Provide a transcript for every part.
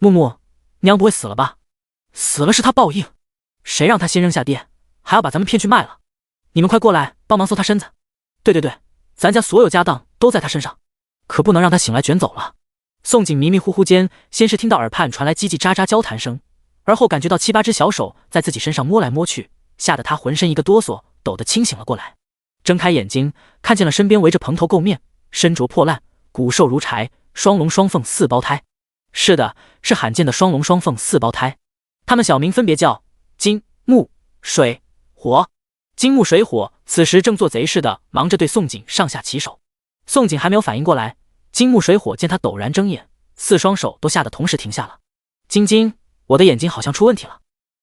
木木，娘不会死了吧？死了是他报应，谁让他先扔下爹，还要把咱们骗去卖了？你们快过来帮忙搜他身子。对，咱家所有家当都在他身上，可不能让他醒来卷走了。宋景迷迷糊糊间，先是听到耳畔传来叽叽喳喳交谈声，而后感觉到7、8只小手在自己身上摸来摸去，吓得他浑身一个哆嗦，抖得清醒了过来。睁开眼睛，看见了身边围着蓬头垢面、身着破烂、骨瘦如柴、双龙双凤4胞胎。是的，是罕见的双龙双凤4胞胎。他们小名分别叫金、木、水、火。金木水火此时正做贼似的忙着对宋景上下其手。宋景还没有反应过来，金木水火见他陡然睁眼，4双手都吓得同时停下了。晶晶，我的眼睛好像出问题了。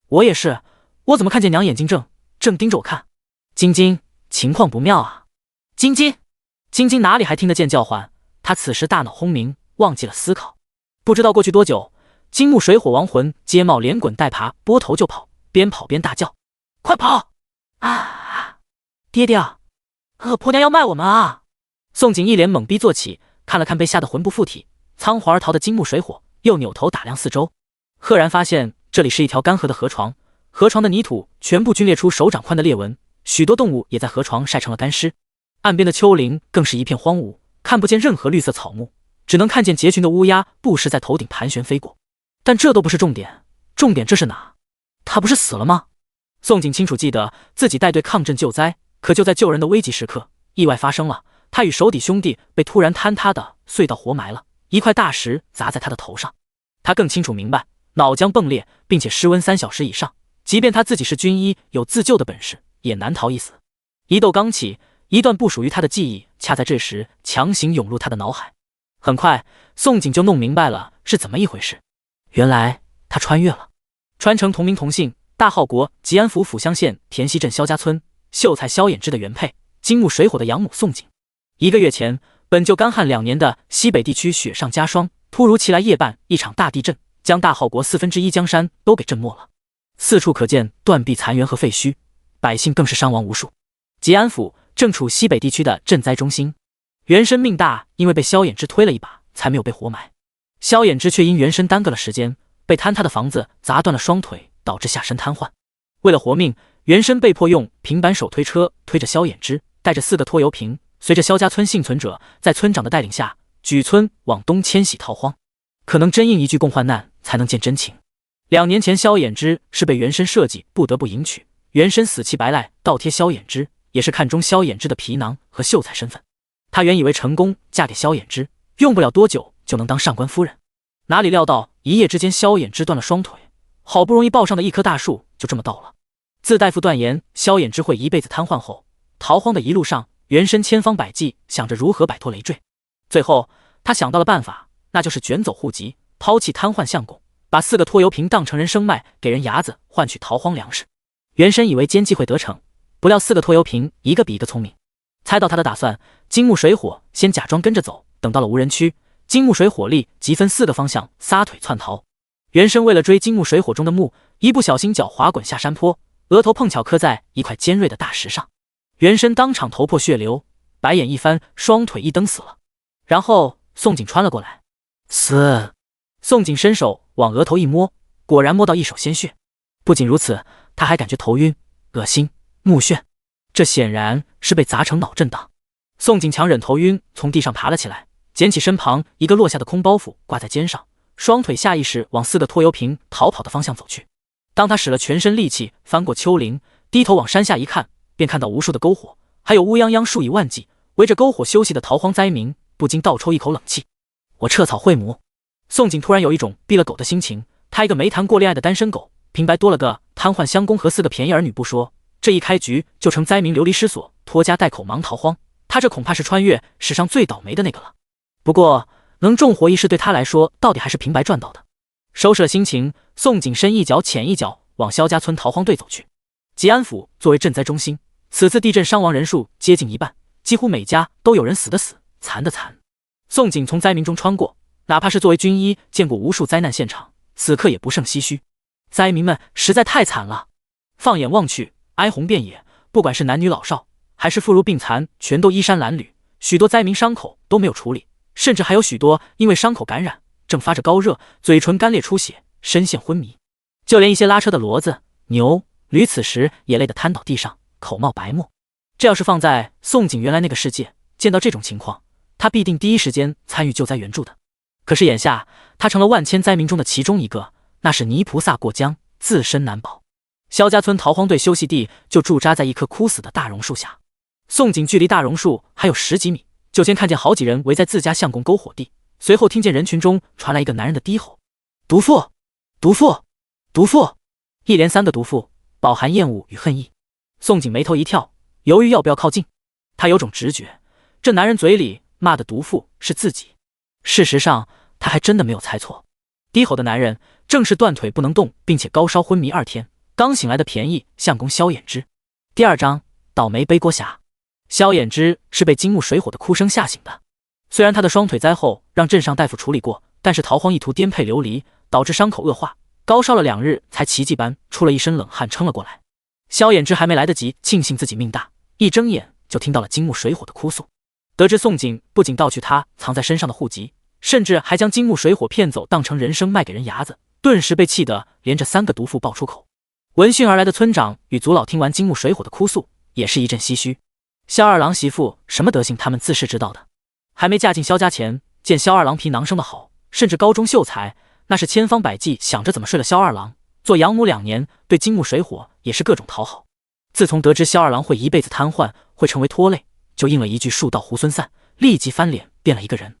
我也是，我怎么看见娘眼睛正盯着我看？晶晶，情况不妙啊！晶晶，晶晶哪里还听得见叫唤？她此时大脑轰鸣，忘记了思考。不知道过去多久，金木水火亡魂皆冒连滚带爬，拨头就跑，边跑边大叫：快跑！啊！爹爹啊！恶婆娘要卖我们啊！宋景一脸懵逼坐起，看了看被吓得魂不附体、仓皇而逃的金木水火，又扭头打量四周，赫然发现这里是一条干涸的河床，河床的泥土全部龟裂出手掌宽的裂纹，许多动物也在河床晒成了干尸，岸边的丘陵更是一片荒芜，看不见任何绿色草木，只能看见结群的乌鸦不时在头顶盘旋飞过。但这都不是重点，重点这是哪？他不是死了吗？宋景清楚记得自己带队抗震救灾，可就在救人的危急时刻，意外发生了，他与手底兄弟被突然坍塌的隧道活埋了，一块大石砸在他的头上。他更清楚明白，脑浆迸裂并且失温3小时以上，即便他自己是军医，有自救的本事，也难逃一死。疑窦刚起，一段不属于他的记忆恰在这时强行涌入他的脑海。很快，宋景就弄明白了是怎么一回事。原来他穿越了，穿成同名同姓大号国吉安府府乡县田溪镇萧家村秀才萧衍之的原配，金木水火的养母宋景。1个月前，本就干旱2年的西北地区雪上加霜，突如其来夜半一场大地震，将大号国1/4江山都给震没了，四处可见断壁残垣和废墟，百姓更是伤亡无数。吉安府正处西北地区的赈灾中心，原身命大，因为被萧衍之推了一把，才没有被活埋。萧衍之却因原身耽搁了时间，被坍塌的房子砸断了双腿，导致下身瘫痪。为了活命，原身被迫用平板手推车推着萧衍之，带着4个拖油瓶，随着萧家村幸存者在村长的带领下，举村往东迁徙逃荒。可能真应一句共患难，才能见真情。2年前，萧衍之是被原身设计不得不迎娶，原身死乞白赖倒贴萧衍之，也是看中萧衍之的皮囊和秀才身份。他原以为成功嫁给萧衍之，用不了多久就能当上官夫人，哪里料到一夜之间萧衍之断了双腿，好不容易抱上的一棵大树就这么倒了。自大夫断言萧衍之会一辈子瘫痪后，逃荒的一路上，原身千方百计想着如何摆脱累赘。最后他想到了办法，那就是卷走户籍，抛弃瘫痪相公，把4个拖油瓶当成人生卖，给人牙子换取逃荒粮食。原身以为奸计会得逞，不料4个拖油瓶一个比一个聪明。猜到他的打算，金木水火先假装跟着走，等到了无人区，金木水火力即分4个方向撒腿窜逃。原身为了追金木水火中的木，一不小心脚滑滚下山坡，额头碰巧磕在一块尖锐的大石上，原身当场头破血流，白眼一翻，双腿一蹬死了。然后宋景穿了过来，死！宋景伸手往额头一摸，果然摸到一手鲜血。不仅如此，他还感觉头晕、恶心、目眩，这显然是被砸成脑震荡。宋景强忍头晕，从地上爬了起来，捡起身旁一个落下的空包袱挂在肩上，双腿下意识往4个拖油瓶逃跑的方向走去。当他使了全身力气翻过丘陵，低头往山下一看，便看到无数的篝火，还有乌泱泱数以万计围着篝火休息的逃荒灾民，不禁倒抽一口冷气。我彻草会母！宋景突然有一种逼了狗的心情，他一个没谈过恋爱的单身狗，平白多了个瘫痪相公和4个便宜儿女不说，这一开局就成灾民流离失所，拖家带口忙逃荒，他这恐怕是穿越史上最倒霉的那个了。不过能重活一世对他来说到底还是平白赚到的。收拾了心情，宋景深一脚浅一脚往萧家村逃荒队走去。吉安府作为赈灾中心，此次地震伤亡人数接近1半，几乎每家都有人死的死，残的残。宋景从灾民中穿过，哪怕是作为军医见过无数灾难现场，此刻也不胜唏嘘。灾民们实在太惨了，放眼望去，哀鸿遍野，不管是男女老少，还是妇孺病残，全都衣衫褴褛，许多灾民伤口都没有处理，甚至还有许多因为伤口感染正发着高热，嘴唇干裂出血，深陷昏迷。就连一些拉车的骡子、牛、驴此时也累得瘫倒地上，口冒白沫。这要是放在宋景原来那个世界，见到这种情况，他必定第一时间参与救灾援助的。可是眼下他成了万千灾民中的其中一个，那是泥菩萨过江，自身难保。萧家村逃荒队休息地就驻扎在一棵枯死的大榕树下。宋景距离大榕树还有10几米，就先看见好几人围在自家相公篝火地，随后听见人群中传来一个男人的低吼：“毒妇！毒妇！毒妇！”一连3个毒妇，饱含厌恶与恨意。宋景眉头一跳，犹豫要不要靠近。他有种直觉，这男人嘴里骂的毒妇是自己。事实上，他还真的没有猜错。低吼的男人正是断腿不能动，并且高烧昏迷2天，刚醒来的便宜相公萧衍之。第2章，倒霉背锅侠。萧衍之是被金木水火的哭声吓醒的。虽然他的双腿灾后让镇上大夫处理过，但是逃荒意图颠沛流离，导致伤口恶化，高烧了2日才奇迹般出了一身冷汗撑了过来。萧衍之还没来得及庆幸自己命大，一睁眼就听到了金木水火的哭诉。得知宋景不仅盗取他藏在身上的户籍，甚至还将金木水火骗走当成人参卖给人伢子，顿时被气得连着3个毒妇爆出口。闻讯而来的村长与族老听完金木水火的哭诉，也是一阵唏嘘。萧二郎媳妇什么德行，他们自是知道的。还没嫁进萧家前，见萧二郎皮囊生的好，甚至高中秀才，那是千方百计想着怎么睡了萧二郎。做养母2年，对金木水火也是各种讨好。自从得知萧二郎会一辈子瘫痪，会成为拖累，就应了一句树倒猢狲散，立即翻脸变了一个人。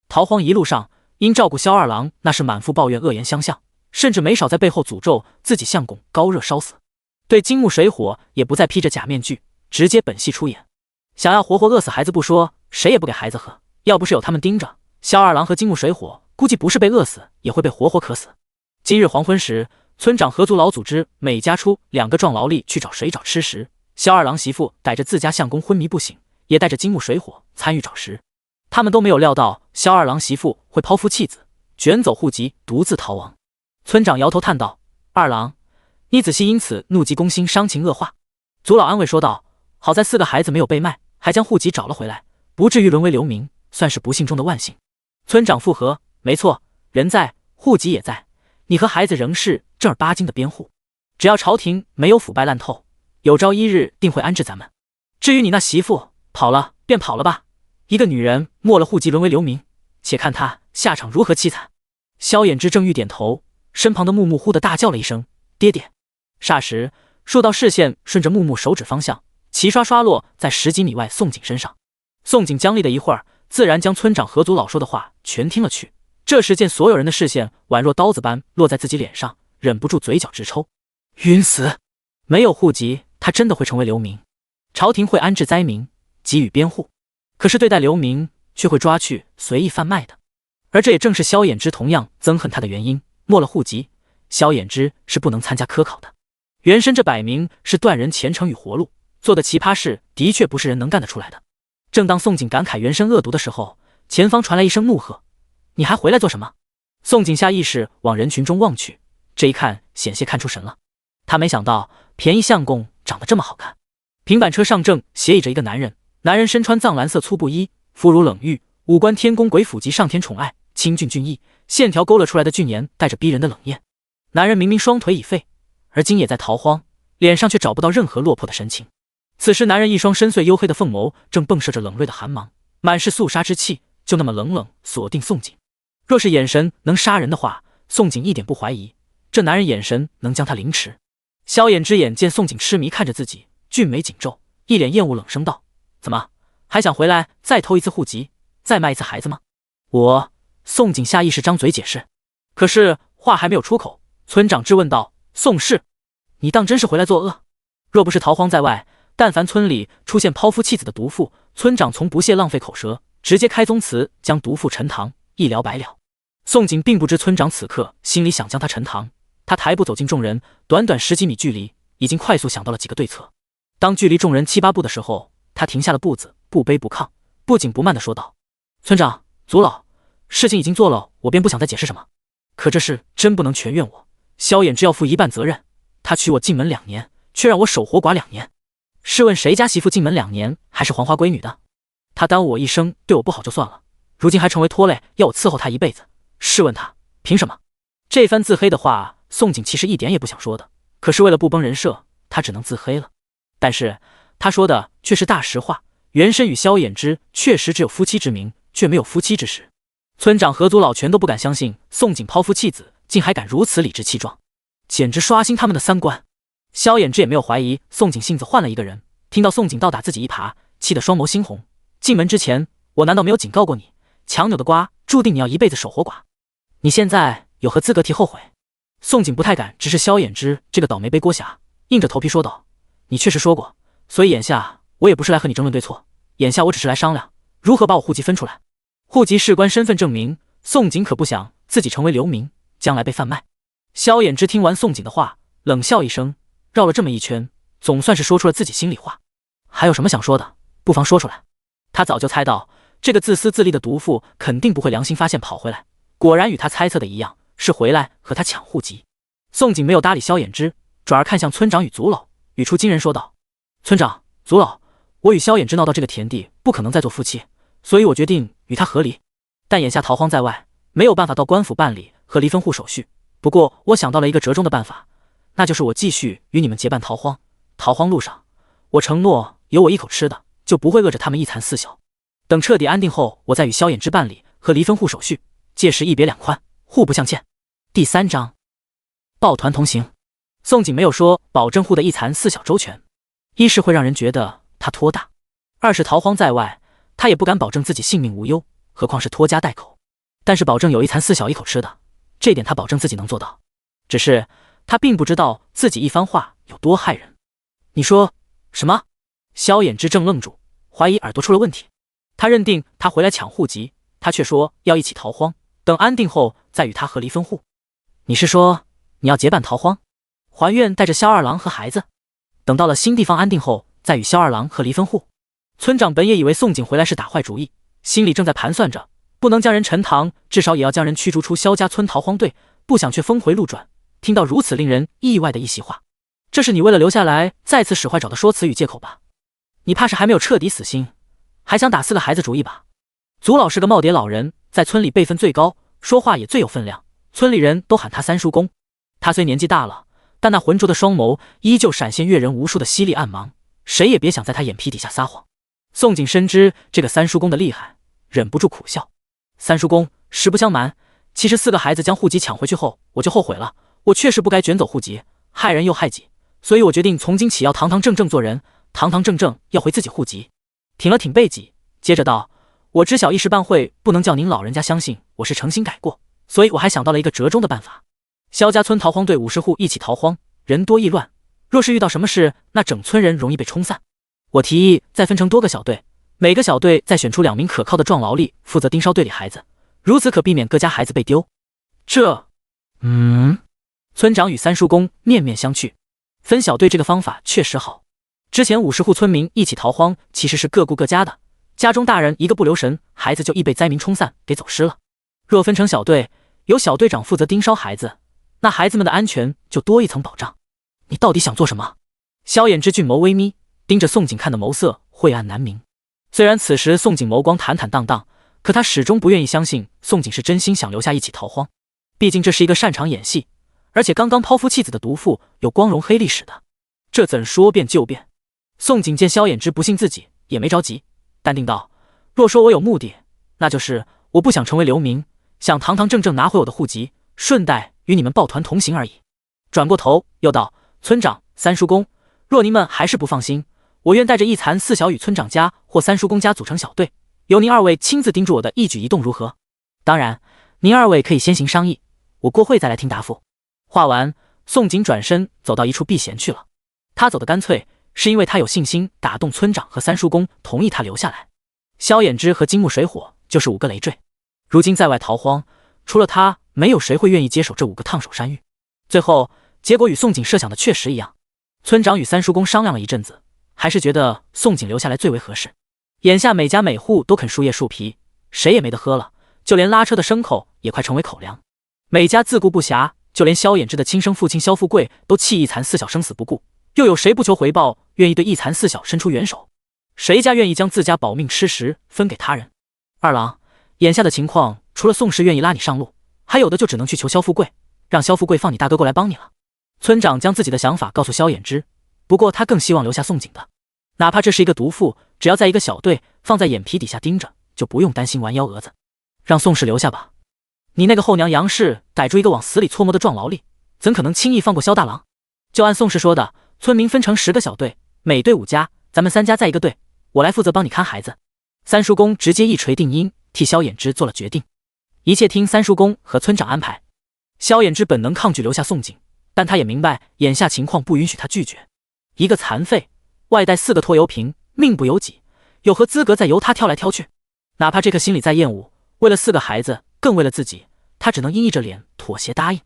逃荒一路上，因照顾萧二郎，那是满腹抱怨，恶言相向，甚至没少在背后诅咒自己相公高热烧死。对金木水火也不再披着假面具，直接本戏出演。想要活活饿死孩子不说，谁也不给孩子喝。要不是有他们盯着，萧二郎和金木水火估计不是被饿死，也会被活活渴死。今日黄昏时，村长合族老组织每家出2个壮劳力去找水找吃食。萧二郎媳妇逮着自家相公昏迷不醒，也带着金木水火参与找食。他们都没有料到萧二郎媳妇会抛夫弃子，卷走户籍，独自逃亡。村长摇头叹道：“二郎，你仔细因此怒急攻心，伤情恶化。”族老安慰说道：“好在4个孩子没有被卖，还将户籍找了回来，不至于沦为流民，算是不幸中的万幸。”村长附和：“没错，人在，户籍也在，你和孩子仍是正儿八经的边户。只要朝廷没有腐败烂透，有朝一日定会安置咱们。至于你那媳妇，跑了便跑了吧，一个女人没了户籍，沦为流民，且看她下场如何凄惨。”萧衍之正欲点头，身旁的木木忽地大叫了一声：“爹爹！”霎时，数道视线顺着木木手指方向，齐刷刷落在10几米外宋景身上。宋景僵立了一会儿，自然将村长合族老说的话全听了去。这时见所有人的视线宛若刀子般落在自己脸上，忍不住嘴角直抽。晕死！没有户籍，他真的会成为流民。朝廷会安置灾民，给予边户，可是对待流民却会抓去随意贩卖的。而这也正是萧衍之同样憎恨他的原因。没了户籍，萧衍之是不能参加科考的。原身这摆明是断人前程与活路，做的奇葩事的确不是人能干得出来的。正当宋景感慨原身恶毒的时候，前方传来一声怒喝：“你还回来做什么？”宋景下意识往人群中望去，这一看险些看出神了。他没想到便宜相公长得这么好看。平板车上正斜倚着一个男人，男人身穿藏蓝色粗布衣，肤如冷玉，五官天宫鬼斧级上天宠爱，清俊俊逸，线条勾勒出来的俊颜带着逼人的冷艳。男人明明双腿已废，而今也在逃荒，脸上却找不到任何落魄的神情。此时男人一双深邃黝黑的凤眸正迸射着冷锐的寒芒，满是肃杀之气，就那么冷冷锁定宋景。若是眼神能杀人的话，宋景一点不怀疑，这男人眼神能将他凌迟。萧衍之眼见宋景痴迷看着自己，俊眉紧皱，一脸厌恶，冷声道：“怎么还想回来再偷一次户籍，再卖一次孩子吗？”宋景下意识张嘴解释，可是话还没有出口，村长质问道：“宋氏，你当真是回来作恶？若不是逃荒在外，但凡村里出现抛夫弃子的毒妇，村长从不屑浪费口舌，直接开宗祠将毒妇沉塘，一了百了。”宋景并不知村长此刻心里想将他沉塘，他抬步走进众人，短短10几米距离，已经快速想到了几个对策。当距离众人7、8步的时候，他停下了步子，不卑不亢，不紧不慢地说道：“村长、族老，事情已经做了，我便不想再解释什么。可这事真不能全怨我，萧衍之要负一半责任。他娶我进门2年，却让我守活寡2年。试问谁家媳妇进门2年还是黄花闺女的？他耽误我一生，对我不好就算了，如今还成为拖累，要我伺候他一辈子。试问他凭什么？这番自黑的话，宋景其实一点也不想说的，可是为了不崩人设，他只能自黑了。但是他说的却是大实话，原身与萧衍之确实只有夫妻之名，却没有夫妻之实。村长和族老全都不敢相信宋景抛夫弃子，竟还敢如此理直气壮，简直刷新他们的三观。萧衍之也没有怀疑宋景性子换了一个人，听到宋景倒打自己一耙，气得双眸猩红。进门之前，我难道没有警告过你，强扭的瓜注定你要一辈子守活寡？你现在有何资格提后悔？宋景不太敢直视萧衍之这个倒霉背锅侠，硬着头皮说道：你确实说过，所以眼下我也不是来和你争论对错，眼下我只是来商量如何把我户籍分出来。户籍事关身份证明，宋景可不想自己成为流民，将来被贩卖。萧衍之听完宋景的话，冷笑一声，绕了这么一圈，总算是说出了自己心里话。还有什么想说的，不妨说出来。他早就猜到这个自私自利的毒妇肯定不会良心发现跑回来，果然与他猜测的一样，是回来和他抢户籍。宋景没有搭理萧衍之，转而看向村长与族老，语出惊人说道：村长、族老，我与萧衍之闹到这个田地，不可能再做夫妻，所以我决定与他和离。但眼下逃荒在外，没有办法到官府办理和离分户手续。不过我想到了一个折中的办法，那就是我继续与你们结伴逃荒。逃荒路上，我承诺有我一口吃的，就不会饿着他们一残四小。等彻底安定后，我再与萧衍之办理和离分户手续，届时一别两宽，互不相欠。第3章，抱团同行。宋景没有说保证户的一残四小周全，一是会让人觉得他托大，二是逃荒在外，他也不敢保证自己性命无忧，何况是拖家带口。但是保证有一残四小一口吃的，这点他保证自己能做到。只是他并不知道自己一番话有多害人。你说什么？萧衍之正愣住，怀疑耳朵出了问题。他认定他回来抢户籍，他却说要一起逃荒，等安定后再与他和离分户。你是说你要结伴逃荒，还愿带着萧二郎和孩子，等到了新地方安定后再与萧二郎和离分户？村长本也以为宋景回来是打坏主意，心里正在盘算着不能将人沉塘，至少也要将人驱逐出萧家村逃荒队，不想却峰回路转，听到如此令人意外的一席话。这是你为了留下来再次使坏找的说辞与借口吧？你怕是还没有彻底死心，还想打4个孩子主意吧？族老是个耄耋老人，在村里辈分最高，说话也最有分量，村里人都喊他三叔公。他虽年纪大了，但那浑浊的双眸依旧闪现阅人无数的犀利暗芒，谁也别想在他眼皮底下撒谎。宋景深知这个三叔公的厉害，忍不住苦笑。三叔公，实不相瞒，其实4个孩子将户籍抢回去后，我就后悔了，我确实不该卷走户籍，害人又害己，所以我决定从今起要堂堂正正做人，堂堂正正要回自己户籍。挺了挺背脊，接着道：我知晓一时半会不能叫您老人家相信我是诚心改过，所以我还想到了一个折中的办法。萧家村逃荒队50户一起逃荒，人多意乱，若是遇到什么事，那整村人容易被冲散。我提议再分成多个小队，每个小队再选出2名可靠的壮劳力负责盯梢队里孩子，如此可避免各家孩子被丢。村长与三叔公面面相觑，分小队这个方法确实好。之前50户村民一起逃荒，其实是各顾各家的，家中大人一个不留神，孩子就易被灾民冲散给走失了。若分成小队，由小队长负责盯梢孩子，那孩子们的安全就多一层保障。你到底想做什么？萧衍之俊眸微眯，盯着宋景看的眸色晦暗难明。虽然此时宋景眸光坦坦荡荡，可他始终不愿意相信宋景是真心想留下一起逃荒，毕竟这是一个擅长演戏，而且刚刚抛夫弃子的毒妇，有光荣黑历史的，这怎说变就变？宋景见萧衍之不信自己，也没着急，淡定道：若说我有目的，那就是我不想成为流民，想堂堂正正拿回我的户籍，顺带与你们抱团同行而已。转过头又道：村长、三叔公，若您们还是不放心，我愿带着一残四小与村长家或三叔公家组成小队，由您2位亲自盯住我的一举一动，如何？当然，您2位可以先行商议，我过会再来听答复。话完，宋景转身走到一处避嫌去了。他走得干脆，是因为他有信心打动村长和三叔公同意他留下来。萧衍之和金木水火就是5个累赘，如今在外逃荒，除了他，没有谁会愿意接手这5个烫手山芋。最后结果与宋景设想的确实一样，村长与三叔公商量了一阵子，还是觉得宋景留下来最为合适。眼下每家每户都肯树叶树皮，谁也没得喝了，就连拉车的牲口也快成为口粮。每家自顾不暇，就连萧衍之的亲生父亲萧富贵都弃一残四小生死不顾，又有谁不求回报，愿意对一残四小伸出援手？谁家愿意将自家保命吃食分给他人？二郎，眼下的情况，除了宋氏愿意拉你上路，还有的就只能去求萧富贵，让萧富贵放你大哥过来帮你了。村长将自己的想法告诉萧衍之，不过他更希望留下宋景的，哪怕这是一个毒妇，只要在一个小队放在眼皮底下盯着，就不用担心玩幺蛾子。让宋氏留下吧，你那个后娘杨氏逮住一个往死里搓磨的壮劳力，怎可能轻易放过萧大郎？就按宋氏说的，村民分成10个小队，每队5家，咱们3家在一个队，我来负责帮你看孩子。三叔公直接一锤定音，替萧衍之做了决定，一切听三叔公和村长安排。萧衍之本能抗拒留下宋景，但他也明白眼下情况不允许他拒绝。一个残废，外带4个拖油瓶，命不由己，有何资格再由他挑来挑去？哪怕这颗心里再厌恶，为了4个孩子，更为了自己，他只能阴翳着脸妥协答应。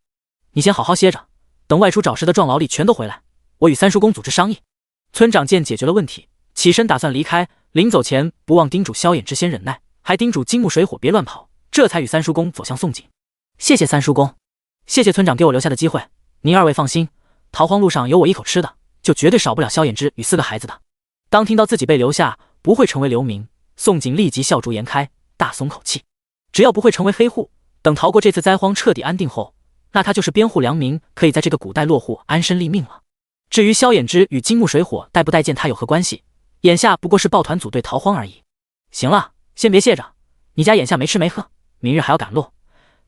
你先好好歇着，等外出找食的壮劳力全都回来，我与三叔公组织商议。村长见解决了问题，起身打算离开，临走前不忘叮嘱萧衍之先忍耐，还叮嘱金木水火别乱跑，这才与三叔公走向宋景。谢谢三叔公，谢谢村长给我留下的机会，您2位放心，逃荒路上有我一口吃的，就绝对少不了萧衍之与4个孩子的。当听到自己被留下，不会成为流民，宋景立即笑逐颜开，大松口气。只要不会成为黑户，等逃过这次灾荒彻底安定后，那他就是边户良民，可以在这个古代落户安身立命了。至于萧衍之与金木水火待不待见他有何关系，眼下不过是抱团组队逃荒而已。行了，先别歇着，你家眼下没吃没喝，明日还要赶路，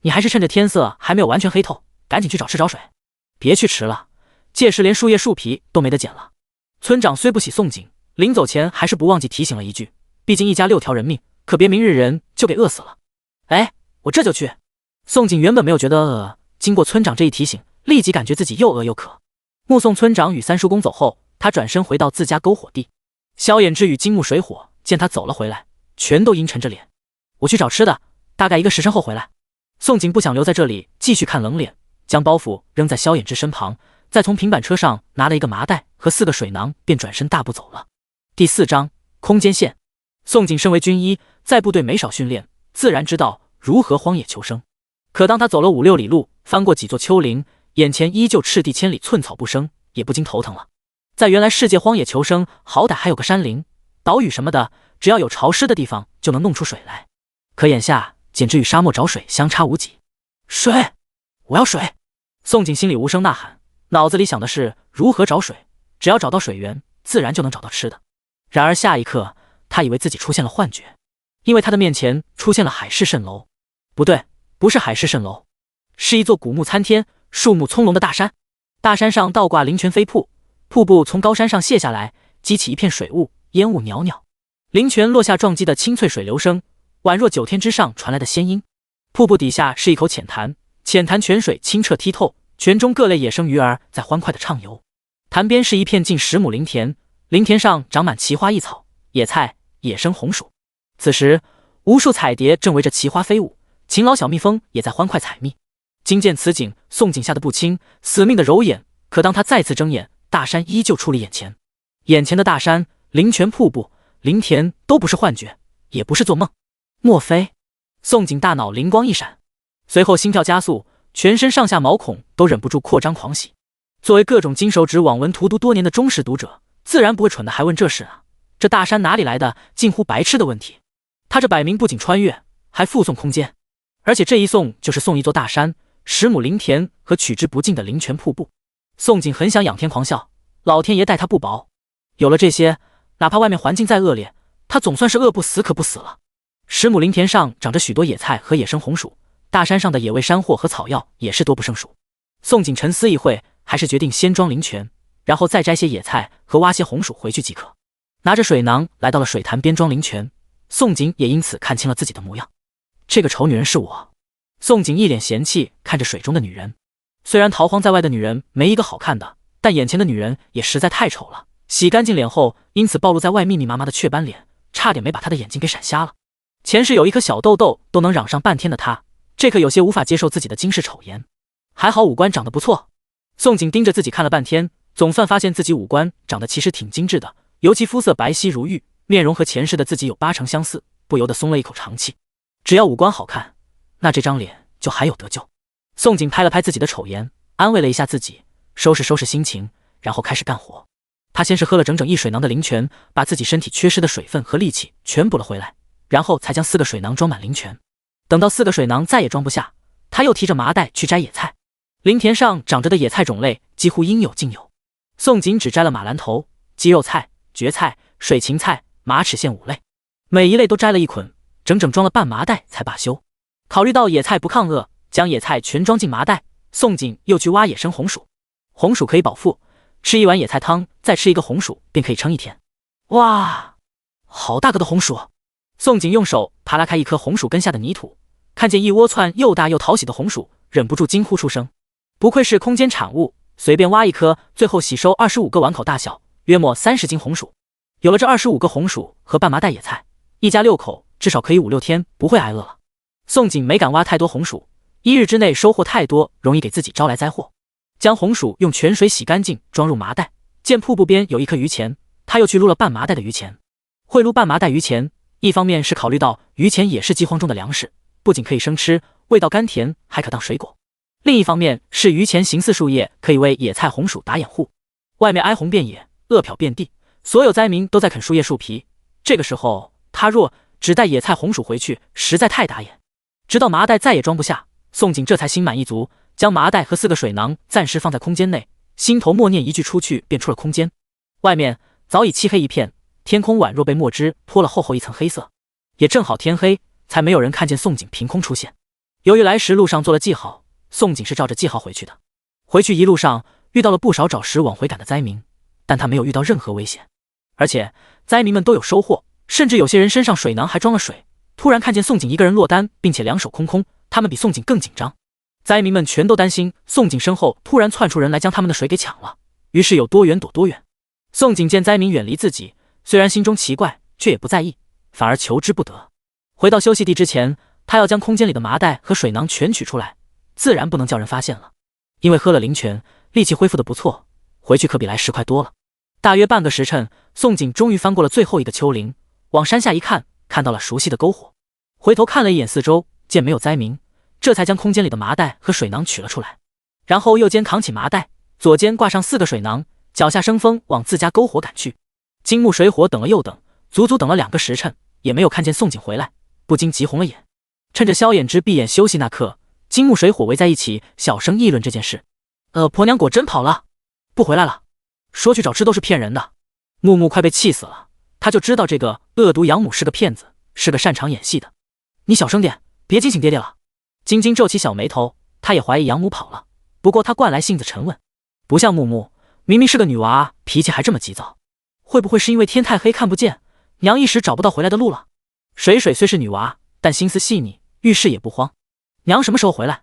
你还是趁着天色还没有完全黑透，赶紧去找吃找水，别去迟了，届时连树叶树皮都没得捡了。村长虽不喜宋景，临走前还是不忘记提醒了一句，毕竟一家6条人命，可别明日人就给饿死了。哎，我这就去。宋景原本没有觉得饿，经过村长这一提醒，立即感觉自己又饿又渴。目送村长与三叔公走后，他转身回到自家篝火地。萧衍之与金木水火见他走了回来，全都阴沉着脸。我去找吃的，大概1个时辰后回来。宋景不想留在这里继续看冷脸，将包袱扔在萧衍之身旁，再从平板车上拿了一个麻袋和4个水囊，便转身大步走了。第4章空间线。宋景身为军医，在部队没少训练，自然知道如何荒野求生。可当他走了5、6里路，翻过几座丘陵，眼前依旧赤地千里，寸草不生，也不禁头疼了。在原来世界荒野求生，好歹还有个山林、岛屿什么的，只要有潮湿的地方就能弄出水来。可眼下简直与沙漠找水相差无几。水，我要水！宋景心里无声呐喊，脑子里想的是如何找水，只要找到水源，自然就能找到吃的。然而下一刻，他以为自己出现了幻觉，因为他的面前出现了海市蜃楼。不对，不是海市蜃楼，是一座古木参天、树木葱茏的大山。大山上倒挂灵泉飞瀑，瀑布从高山上泻下来，激起一片水雾，烟雾袅袅。灵泉落下撞击的清脆水流声，宛若9天之上传来的仙音。瀑布底下是一口浅潭，浅潭泉水清澈剔透，泉中各类野生鱼儿在欢快的畅游。潭边是一片近10亩林田，林田上长满奇花异草、野菜、野生红薯。此时，无数彩蝶正围着奇花飞舞，勤劳小蜜蜂也在欢快采蜜。惊见此景，宋景吓得不轻，死命的揉眼。可当他再次睁眼，大山依旧矗立眼前。眼前的大山、灵泉瀑布、林田都不是幻觉，也不是做梦。莫非？宋景大脑灵光一闪，随后心跳加速，全身上下毛孔都忍不住扩张狂喜。作为各种金手指网文荼毒多年的忠实读者，自然不会蠢的还问这事啊，这大山哪里来的近乎白痴的问题？他这摆明不仅穿越，还附送空间，而且这一送就是送一座大山、10亩林田和取之不尽的灵泉瀑布。宋景很想仰天狂笑，老天爷待他不薄，有了这些，哪怕外面环境再恶劣，他总算是饿不死可不死了。10亩林田上长着许多野菜和野生红薯，大山上的野味山货和草药也是多不胜数。宋景沉思一会，还是决定先装灵泉，然后再摘些野菜和挖些红薯回去即可。拿着水囊来到了水潭边装灵泉，宋景也因此看清了自己的模样。这个丑女人是我。宋景一脸嫌弃看着水中的女人，虽然逃荒在外的女人没一个好看的，但眼前的女人也实在太丑了。洗干净脸后，因此暴露在外密密麻麻的雀斑脸，差点没把他的眼睛给闪瞎了。前世有一颗小痘痘都能嚷上半天的他，这可有些无法接受自己的惊世丑颜。还好五官长得不错。宋景盯着自己看了半天，总算发现自己五官长得其实挺精致的，尤其肤色白皙如玉，面容和前世的自己有80%相似，不由得松了一口长气。只要五官好看，那这张脸就还有得救。宋景拍了拍自己的丑颜，安慰了一下自己，收拾收拾心情，然后开始干活。他先是喝了整整1水囊的灵泉，把自己身体缺失的水分和力气全补了回来，然后才将4个水囊装满灵泉。等到4个水囊再也装不下，他又提着麻袋去摘野菜。林田上长着的野菜种类几乎应有尽有。宋锦只摘了马兰头、鸡肉菜、蕨菜、水芹菜、马齿苋5类，每一类都摘了一捆，整整装了半麻袋才罢休。考虑到野菜不抗饿，将野菜全装进麻袋，宋锦又去挖野生红薯。红薯可以饱腹，吃一碗野菜汤，再吃一个红薯便可以撑一天。哇，好大个的红薯！宋锦用手扒拉开一颗红薯根下的泥土，看见一窝窜又大又讨喜的红薯，忍不住惊呼出声。不愧是空间产物，随便挖一颗，最后洗收25个碗口大小，约莫30斤红薯。有了这25个红薯和半麻袋野菜，一家6口至少可以5、6天不会挨饿了。宋锦没敢挖太多红薯，1日之内收获太多，容易给自己招来灾祸。将红薯用泉水洗干净，装入麻袋。见瀑布边有一颗鱼钱，他又去撸了半麻袋的鱼钱。会撸半麻袋鱼钱，一方面是考虑到鱼钱也是饥荒中的粮食，不仅可以生吃，味道甘甜，还可当水果。另一方面是鱼钱形似树叶，可以为野菜红薯打掩护。外面哀鸿遍野，饿殍遍地，所有灾民都在啃树叶树皮。这个时候，他若只带野菜红薯回去，实在太打眼。直到麻袋再也装不下，宋锦这才心满意足，将麻袋和4个水囊暂时放在空间内，心头默念一句出去，便出了空间。外面早已漆黑一片，天空宛若被墨汁泼了厚厚一层黑色。也正好天黑，才没有人看见宋锦凭空出现。由于来时路上做了记号，宋锦是照着记号回去的。回去一路上遇到了不少找食往回赶的灾民，但他没有遇到任何危险，而且灾民们都有收获，甚至有些人身上水囊还装了水。突然看见宋锦一个人落单，并且两手空空，他们比宋锦更紧张。灾民们全都担心宋锦身后突然窜出人来将他们的水给抢了，于是有多远躲多远。宋锦见灾民远离自己，虽然心中奇怪，却也不在意，反而求之不得。回到休息地之前，他要将空间里的麻袋和水囊全取出来，自然不能叫人发现了。因为喝了灵泉，力气恢复得不错，回去可比来时快多了。大约半个时辰，宋锦终于翻过了最后一个丘陵，往山下一看，看到了熟悉的篝火。回头看了一眼四周，见没有灾民，这才将空间里的麻袋和水囊取了出来，然后右肩扛起麻袋，左肩挂上4个水囊，脚下生风往自家篝火赶去。金木水火等了又等，足足等了2个时辰，也没有看见宋锦回来，不禁急红了眼。趁着萧衍之闭眼休息那刻，金木水火围在一起，小声议论这件事。婆娘果真跑了，不回来了，说去找吃都是骗人的。木木快被气死了，他就知道这个恶毒养母是个骗子，是个擅长演戏的。你小声点，别惊醒爹爹了。晶晶皱起小眉头，她也怀疑养母跑了，不过她惯来性子沉稳，不像木木，明明是个女娃，脾气还这么急躁。会不会是因为天太黑看不见，娘一时找不到回来的路了？水水虽是女娃，但心思细腻，遇事也不慌。娘什么时候回来？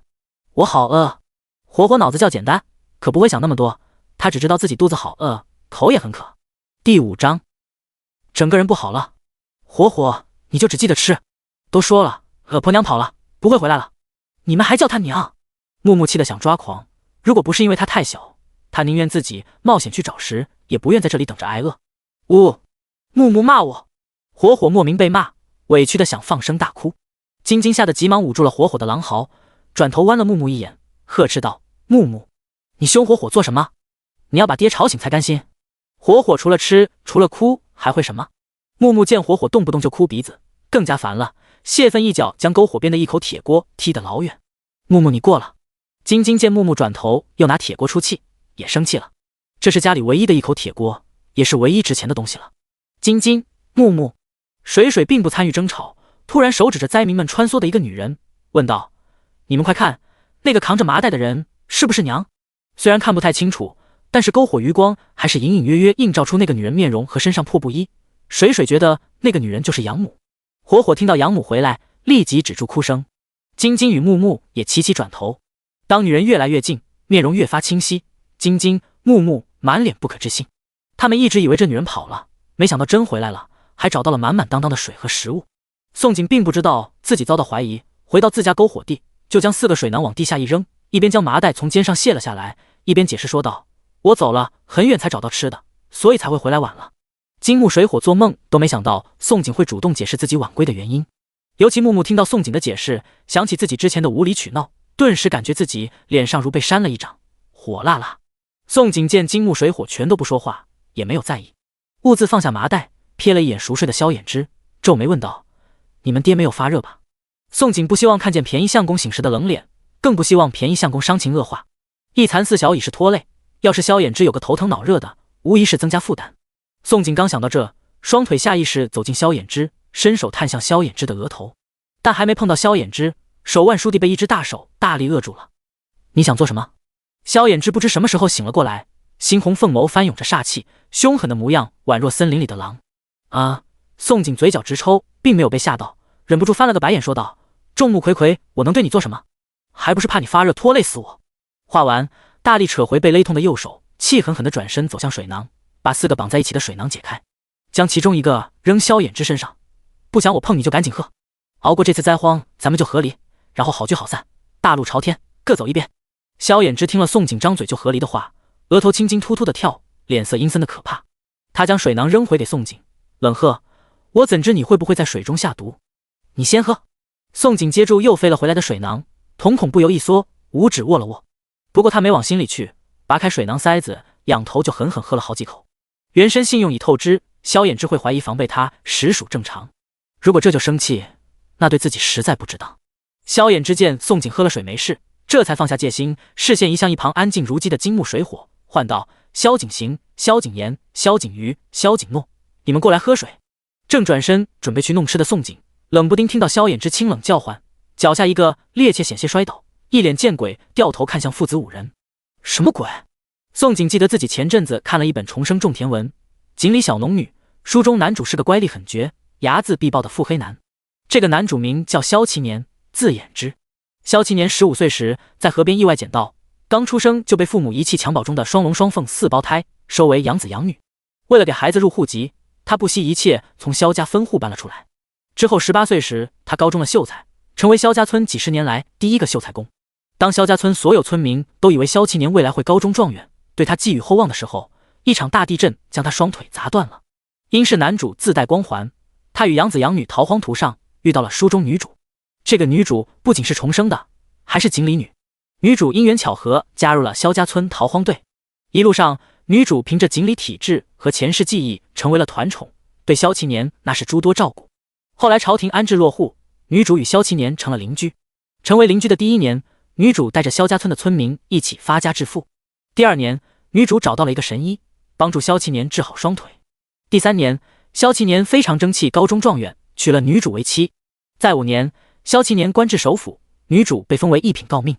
我好饿。火火脑子较简单，可不会想那么多，他只知道自己肚子好饿，口也很渴。第5章，整个人不好了。火火，你就只记得吃。都说了，婆娘跑了，不会回来了，你们还叫她娘？木木气得想抓狂，如果不是因为她太小，他宁愿自己冒险去找食，也不愿在这里等着挨饿。木木骂我。火火莫名被骂，委屈的想放声大哭。晶晶吓得急忙捂住了火火的狼嚎，转头剜了木木一眼，呵斥道：木木，你凶火火做什么？你要把爹吵醒才甘心。火火除了吃，除了哭，还会什么？木木见火火动不动就哭鼻子，更加烦了，泄愤一脚将篝火边的一口铁锅踢得老远。木木你过了。晶晶见木木转头又拿铁锅出气，也生气了。这是家里唯一的一口铁锅，也是唯一值钱的东西了。晶晶，木木。水水并不参与争吵，突然手指着灾民们穿梭的一个女人，问道：你们快看，那个扛着麻袋的人是不是娘？虽然看不太清楚，但是篝火余光还是隐隐约约映照出那个女人面容和身上破布衣。水水觉得那个女人就是养母。火火听到养母回来，立即止住哭声。晶晶与木木也齐齐转头。当女人越来越近，面容越发清晰，晶晶、木木满脸不可置信。他们一直以为这女人跑了，没想到真回来了，还找到了满满当当的水和食物。宋锦并不知道自己遭到怀疑，回到自家篝火地，就将4个水囊往地下一扔，一边将麻袋从肩上卸了下来，一边解释说道：我走了很远才找到吃的，所以才会回来晚了。金木水火做梦都没想到宋锦会主动解释自己晚归的原因。尤其木木听到宋锦的解释，想起自己之前的无理取闹，顿时感觉自己脸上如被扇了一掌，火辣辣。宋锦见金木水火全都不说话，也没有在意，兀自放下麻袋，瞥了一眼熟睡的萧衍之，皱眉问道：你们爹没有发热吧？宋锦不希望看见便宜相公醒时的冷脸，更不希望便宜相公伤情恶化。一残四小已是拖累，要是萧衍之有个头疼脑热的，无疑是增加负担。宋景刚想到这，双腿下意识走进萧衍之，伸手探向萧衍之的额头，但还没碰到萧衍之，手腕倏地被一只大手大力扼住了。你想做什么？萧衍之不知什么时候醒了过来，猩红凤眸翻涌着煞气，凶狠的模样宛若森林里的狼。啊！宋景嘴角直抽，并没有被吓到，忍不住翻了个白眼说道：众目睽睽，我能对你做什么？还不是怕你发热拖累死我。话完，大力扯回被勒痛的右手，气狠狠地转身走向水囊，把4个绑在一起的水囊解开，将其中一个扔萧衍之身上。不想我碰你就赶紧喝，熬过这次灾荒，咱们就和离，然后好聚好散，大路朝天，各走一边。萧衍之听了宋景张嘴就和离的话，额头青筋突突的跳，脸色阴森的可怕。他将水囊扔回给宋景，冷喝：我怎知你会不会在水中下毒？你先喝。宋景接住又飞了回来的水囊，瞳孔不由一缩，五指握了握。不过他没往心里去，拔开水囊塞子，仰头就狠狠喝了好几口。原身信用已透支，萧衍之会怀疑防备他，实属正常。如果这就生气，那对自己实在不值当。萧衍之见宋景喝了水没事，这才放下戒心，视线移向一旁安静如鸡的金木水火，唤道：萧景行、萧景言、萧景瑜、萧景诺，你们过来喝水。正转身准备去弄吃的宋景，冷不丁听到萧衍之清冷叫唤，脚下一个趔趄险些摔倒，一脸见鬼，掉头看向父子5人。什么鬼？宋景记得自己前阵子看了一本重生种田文，锦鲤小农女，书中男主是个乖戾狠绝、睚眦必报的腹黑男。这个男主名叫萧其年，字衍之。萧其年15岁时，在河边意外捡到刚出生就被父母遗弃襁褓中的双龙双凤4胞胎，收为养子养女。为了给孩子入户籍，他不惜一切从萧家分户搬了出来。之后18岁时，他高中了秀才，成为萧家村几十年来第一个秀才公。当萧家村所有村民都以为萧其年未来会高中状元，对他寄予厚望的时候，一场大地震将他双腿砸断了。因是男主自带光环，他与养子养女逃荒途上遇到了书中女主。这个女主不仅是重生的，还是锦鲤女。女主因缘巧合加入了萧家村逃荒队，一路上女主凭着锦鲤体质和前世记忆成为了团宠，对萧其年那是诸多照顾。后来朝廷安置落户，女主与萧其年成了邻居。成为邻居的第1年，女主带着萧家村的村民一起发家致富。第2年，女主找到了一个神医，帮助萧其年治好双腿。第3年，萧其年非常争气，高中状元，娶了女主为妻。再5年，萧其年官至首辅，女主被封为一品诰命。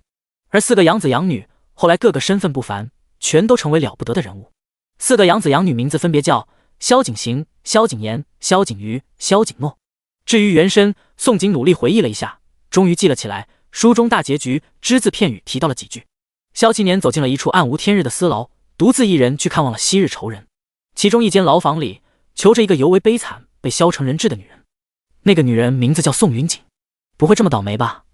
而4个养子养女后来个个身份不凡，全都成为了不得的人物。4个养子养女名字分别叫萧景行、萧景言、萧景瑜、萧景诺。至于原身，宋景努力回忆了一下，终于记了起来。书中大结局只字片语提到了几句。萧其年走进了一处暗无天日的私牢，独自一人去看望了昔日仇人。其中一间牢房里囚着一个尤为悲惨、被削成人质的女人。那个女人名字叫宋云锦。不会这么倒霉吧？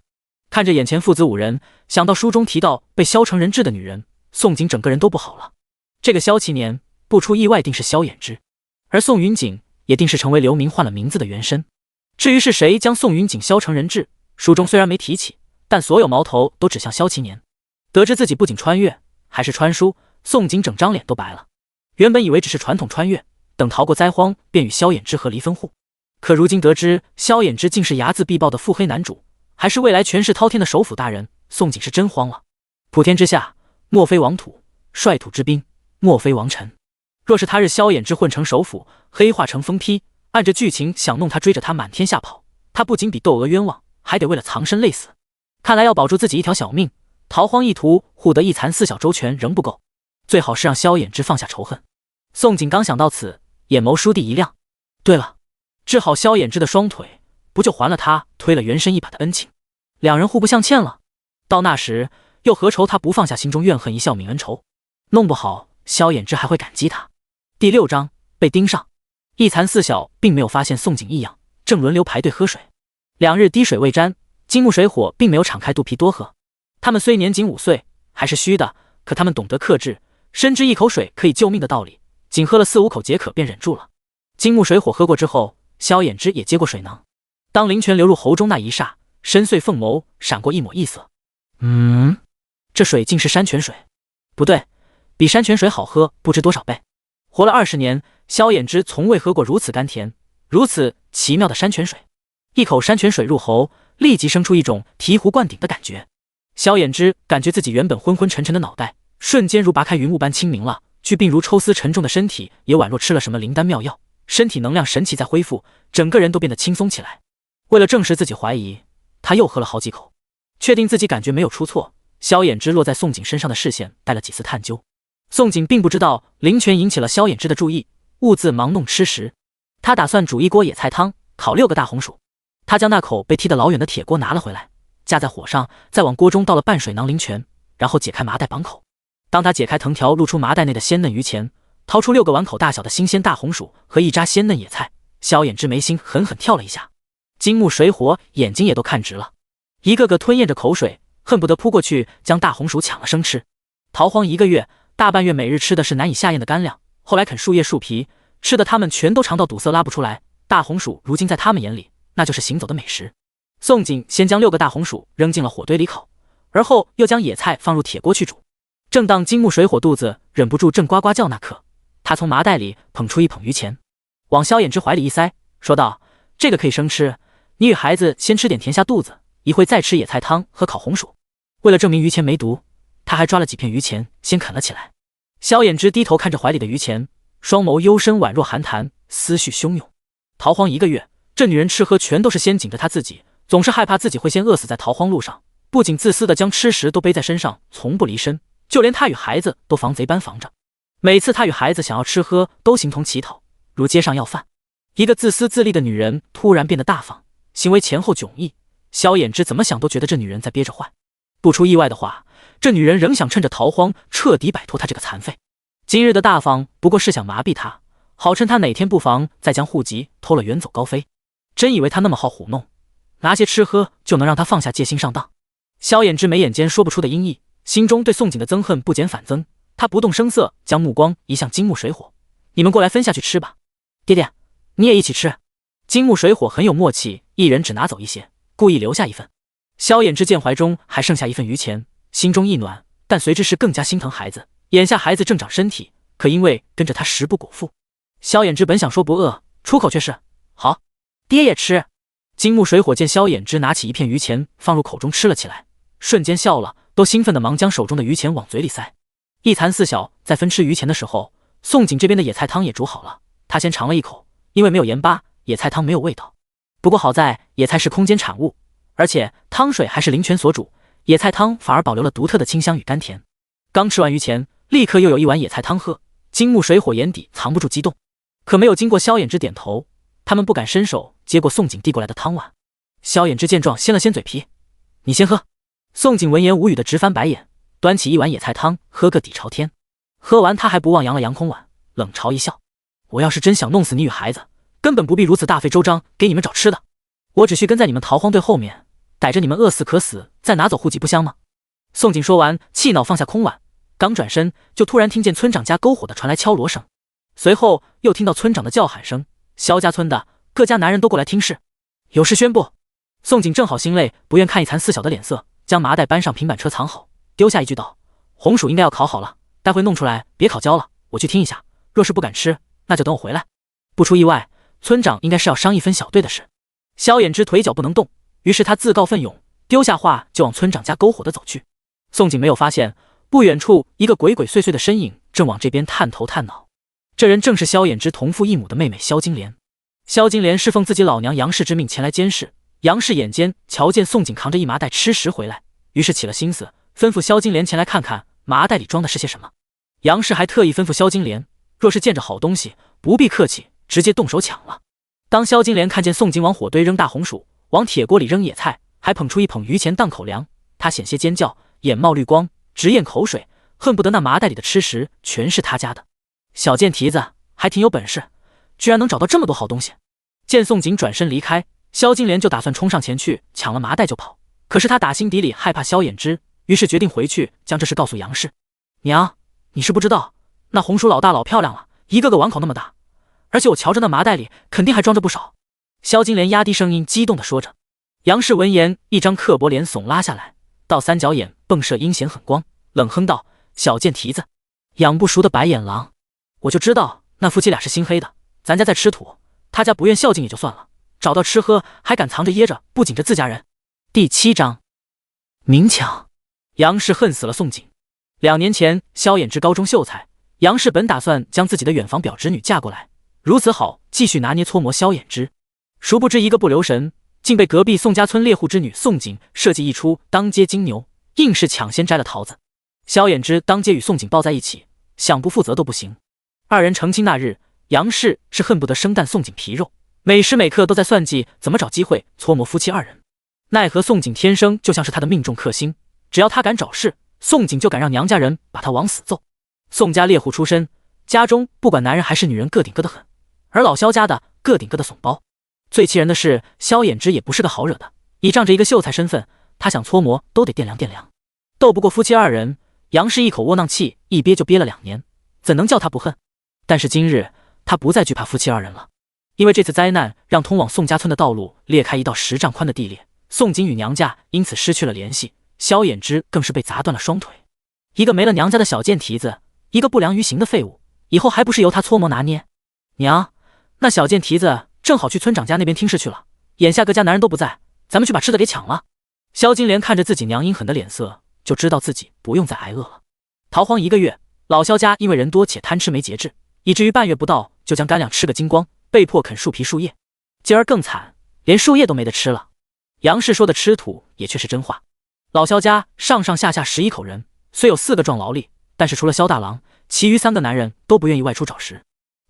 看着眼前父子5人，想到书中提到被削成人质的女人，宋景整个人都不好了。这个萧其年不出意外定是萧衍之，而宋云锦也定是成为流民换了名字的原身。至于是谁将宋云锦削成人质，书中虽然没提起，但所有矛头都指向萧其年。得知自己不仅穿越，还是穿书，宋景整张脸都白了。原本以为只是传统穿越，等逃过灾荒便与萧衍之和离分户，可如今得知萧衍之竟是睚眦必报的腹黑男主，还是未来权势滔天的首辅大人，宋景是真慌了。普天之下，莫非王土；率土之滨，莫非王臣。若是他日萧衍之混成首辅，黑化成疯批，按着剧情想弄他追着他满天下跑，他不仅比窦娥冤枉，还得为了藏身累死。看来要保住自己一条小命，逃荒一途护得一残4小周全仍不够，最好是让萧衍之放下仇恨。宋景刚想到此，眼眸倏地一亮。对了，治好萧衍之的双腿，不就还了他推了原身一把的恩情？两人互不相欠了，到那时又何愁他不放下心中怨恨，一笑泯恩仇？弄不好萧衍之还会感激他。第6章被盯上。一残4小并没有发现宋景异样，正轮流排队喝水。2日滴水未沾，金木水火并没有敞开肚皮多喝。他们虽年仅5岁，还是虚的，可他们懂得克制，深知一口水可以救命的道理，仅喝了4、5口解渴便忍住了。金木水火喝过之后，萧衍之也接过水囊，当灵泉流入喉中那一霎，深邃凤眸闪过一抹异色。这水竟是山泉水？不对，比山泉水好喝不知多少倍。活了20年，萧衍之从未喝过如此甘甜、如此奇妙的山泉水。一口山泉水入喉，立即生出一种醍醐灌顶的感觉。萧衍之感觉自己原本昏昏沉沉的脑袋瞬间如拔开云雾般清明了，具病如抽丝沉重的身体也宛若吃了什么灵丹妙药，身体能量神奇在恢复，整个人都变得轻松起来。为了证实自己怀疑，他又喝了好几口，确定自己感觉没有出错。萧衍之落在宋景身上的视线带了几丝探究，宋景并不知道林泉引起了萧衍之的注意，兀自忙弄吃食。他打算煮一锅野菜汤，烤6个大红薯。他将那口被踢得老远的铁锅拿了回来，架在火上，再往锅中倒了半水囊灵泉，然后解开麻袋绑口。当他解开藤条，露出麻袋内的鲜嫩鱼前，掏出6个碗口大小的新鲜大红薯和一扎鲜嫩野菜，萧衍之眉心狠狠跳了一下，金木水火眼睛也都看直了，一个个吞咽着口水，恨不得扑过去将大红薯抢了生吃。逃荒1个月，大半月每日吃的是难以下咽的干粮，后来啃树叶树皮，吃的他们全都肠道堵塞拉不出来。大红薯如今在他们眼里那就是行走的美食。宋景先将6个大红薯扔进了火堆里烤，而后又将野菜放入铁锅去煮。正当金木水火肚子忍不住正呱呱叫那刻，他从麻袋里捧出一捧鱼钱，往萧衍之怀里一塞，说道：“这个可以生吃，你与孩子先吃点填下肚子，一会再吃野菜汤和烤红薯。”为了证明鱼钱没毒，他还抓了几片鱼钱先啃了起来。萧衍之低头看着怀里的鱼钱，双眸幽深宛若寒潭，思绪汹涌。逃荒1个月，这女人吃喝全都是先紧着她自己，总是害怕自己会先饿死在逃荒路上，不仅自私的将吃食都背在身上，从不离身，就连她与孩子都防贼般防着。每次她与孩子想要吃喝，都形同乞讨，如街上要饭。一个自私自利的女人突然变得大方，行为前后迥异，萧衍之怎么想都觉得这女人在憋着坏。不出意外的话，这女人仍想趁着逃荒彻底摆脱他这个残废。今日的大方不过是想麻痹他，好趁他哪天不妨再将户籍偷了远走高飞。真以为他那么好糊弄，拿些吃喝就能让他放下戒心上当？萧衍之眉眼间说不出的阴翳，心中对宋景的憎恨不减反增。他不动声色将目光移向金木水火：“你们过来分下去吃吧。爹爹，你也一起吃。”金木水火很有默契，一人只拿走一些，故意留下一份。萧衍之见怀中还剩下一份鱼钱，心中一暖，但随之是更加心疼孩子。眼下孩子正长身体，可因为跟着他食不果腹。萧衍之本想说不饿，出口却是：“好，爹也吃。”金木水火见萧衍之拿起一片鱼钱放入口中吃了起来，瞬间笑了，都兴奋的忙将手中的鱼钱往嘴里塞。一残四小在分吃鱼钱的时候，宋景这边的野菜汤也煮好了，他先尝了一口，因为没有盐巴，野菜汤没有味道。不过好在野菜是空间产物，而且汤水还是灵泉所煮，野菜汤反而保留了独特的清香与甘甜。刚吃完鱼钱，立刻又有一碗野菜汤喝，金木水火眼底藏不住激动，可没有经过萧衍之点头，他们不敢伸手接过宋景递过来的汤碗。萧衍之见状掀了掀嘴皮：“你先喝。”宋景闻言无语的直翻白眼，端起一碗野菜汤喝个底朝天。喝完他还不忘扬了扬空碗，冷嘲一笑：“我要是真想弄死你与孩子，根本不必如此大费周章给你们找吃的，我只需跟在你们逃荒队后面，逮着你们饿死渴死，再拿走户籍不香吗？”宋景说完，气恼放下空碗，刚转身就突然听见村长家篝火的传来敲锣声，随后又听到村长的叫喊声：“萧家村的各家男人都过来听事，有事宣布。”宋景正好心累，不愿看一残四小的脸色，将麻袋搬上平板车藏好，丢下一句道：“红薯应该要烤好了，待会弄出来别烤焦了，我去听一下，若是不敢吃，那就等我回来。”不出意外，村长应该是要商议分小队的事。萧衍之腿脚不能动，于是他自告奋勇，丢下话就往村长家篝火的走去。宋景没有发现，不远处一个鬼鬼祟祟的身影正往这边探头探脑，这人正是萧衍之同父异母的妹妹萧金莲。萧金莲是奉自己老娘杨氏之命前来监视，杨氏眼尖，瞧见宋景扛着一麻袋吃食回来，于是起了心思，吩咐萧金莲前来看看麻袋里装的是些什么。杨氏还特意吩咐萧金莲，若是见着好东西，不必客气，直接动手抢了。当萧金莲看见宋景往火堆扔大红薯，往铁锅里扔野菜，还捧出一捧鱼钱当口粮，她险些尖叫，眼冒绿光，直咽口水，恨不得那麻袋里的吃食全是他家的。小贱蹄子还挺有本事，居然能找到这么多好东西。见宋景转身离开，萧金莲就打算冲上前去抢了麻袋就跑，可是他打心底里害怕萧衍之，于是决定回去将这事告诉杨氏。娘，你是不知道，那红薯老大老漂亮了，一个个碗口那么大，而且我瞧着那麻袋里肯定还装着不少。萧金莲压低声音激动地说着。杨氏闻言，一张刻薄脸耸拉下来，到三角眼迸射阴险狠光，冷哼道：“小贱蹄子，养不熟的白眼狼，我就知道那夫妻俩是心黑的，咱家在吃土，他家不愿孝敬也就算了，找到吃喝还敢藏着掖着，不紧着自家人。”第7章明抢。杨氏恨死了宋景。2年前，萧衍之高中秀才，杨氏本打算将自己的远房表侄女嫁过来，如此好继续拿捏搓磨萧衍之。殊不知一个不留神，竟被隔壁宋家村猎户之女宋景设计一出当街金牛，硬是抢先摘了桃子。萧衍之当街与宋景抱在一起，想不负责都不行。2人成亲那日，杨氏是恨不得生啖宋景皮肉，每时每刻都在算计怎么找机会搓磨夫妻2人。奈何宋景天生就像是他的命中克星，只要他敢找事，宋景就敢让娘家人把他往死揍。宋家猎户出身，家中不管男人还是女人个顶个的很，而老萧家的个顶个的怂包。最气人的是，萧衍之也不是个好惹的，倚仗着一个秀才身份，他想搓磨都得掂量掂量。斗不过夫妻2人，杨氏一口窝囊气一憋就憋了2年，怎能叫他不恨？但是今日他不再惧怕夫妻2人了，因为这次灾难让通往宋家村的道路裂开一道10丈宽的地裂，宋景与娘家因此失去了联系，萧衍之更是被砸断了双腿。一个没了娘家的小贱蹄子，一个不良于行的废物，以后还不是由他搓磨拿捏？娘，那小贱蹄子正好去村长家那边听事去了，眼下各家男人都不在，咱们去把吃的给抢了。萧金莲看着自己娘阴狠的脸色，就知道自己不用再挨饿了。逃荒1个月，老萧家因为人多且贪吃没节制，以至于半月不到就将干粮吃个精光，被迫啃树皮树叶。今儿更惨，连树叶都没得吃了。杨氏说的吃土也却是真话。老萧家上上下下11口人，虽有4个壮劳力，但是除了萧大郎，其余3个男人都不愿意外出找食。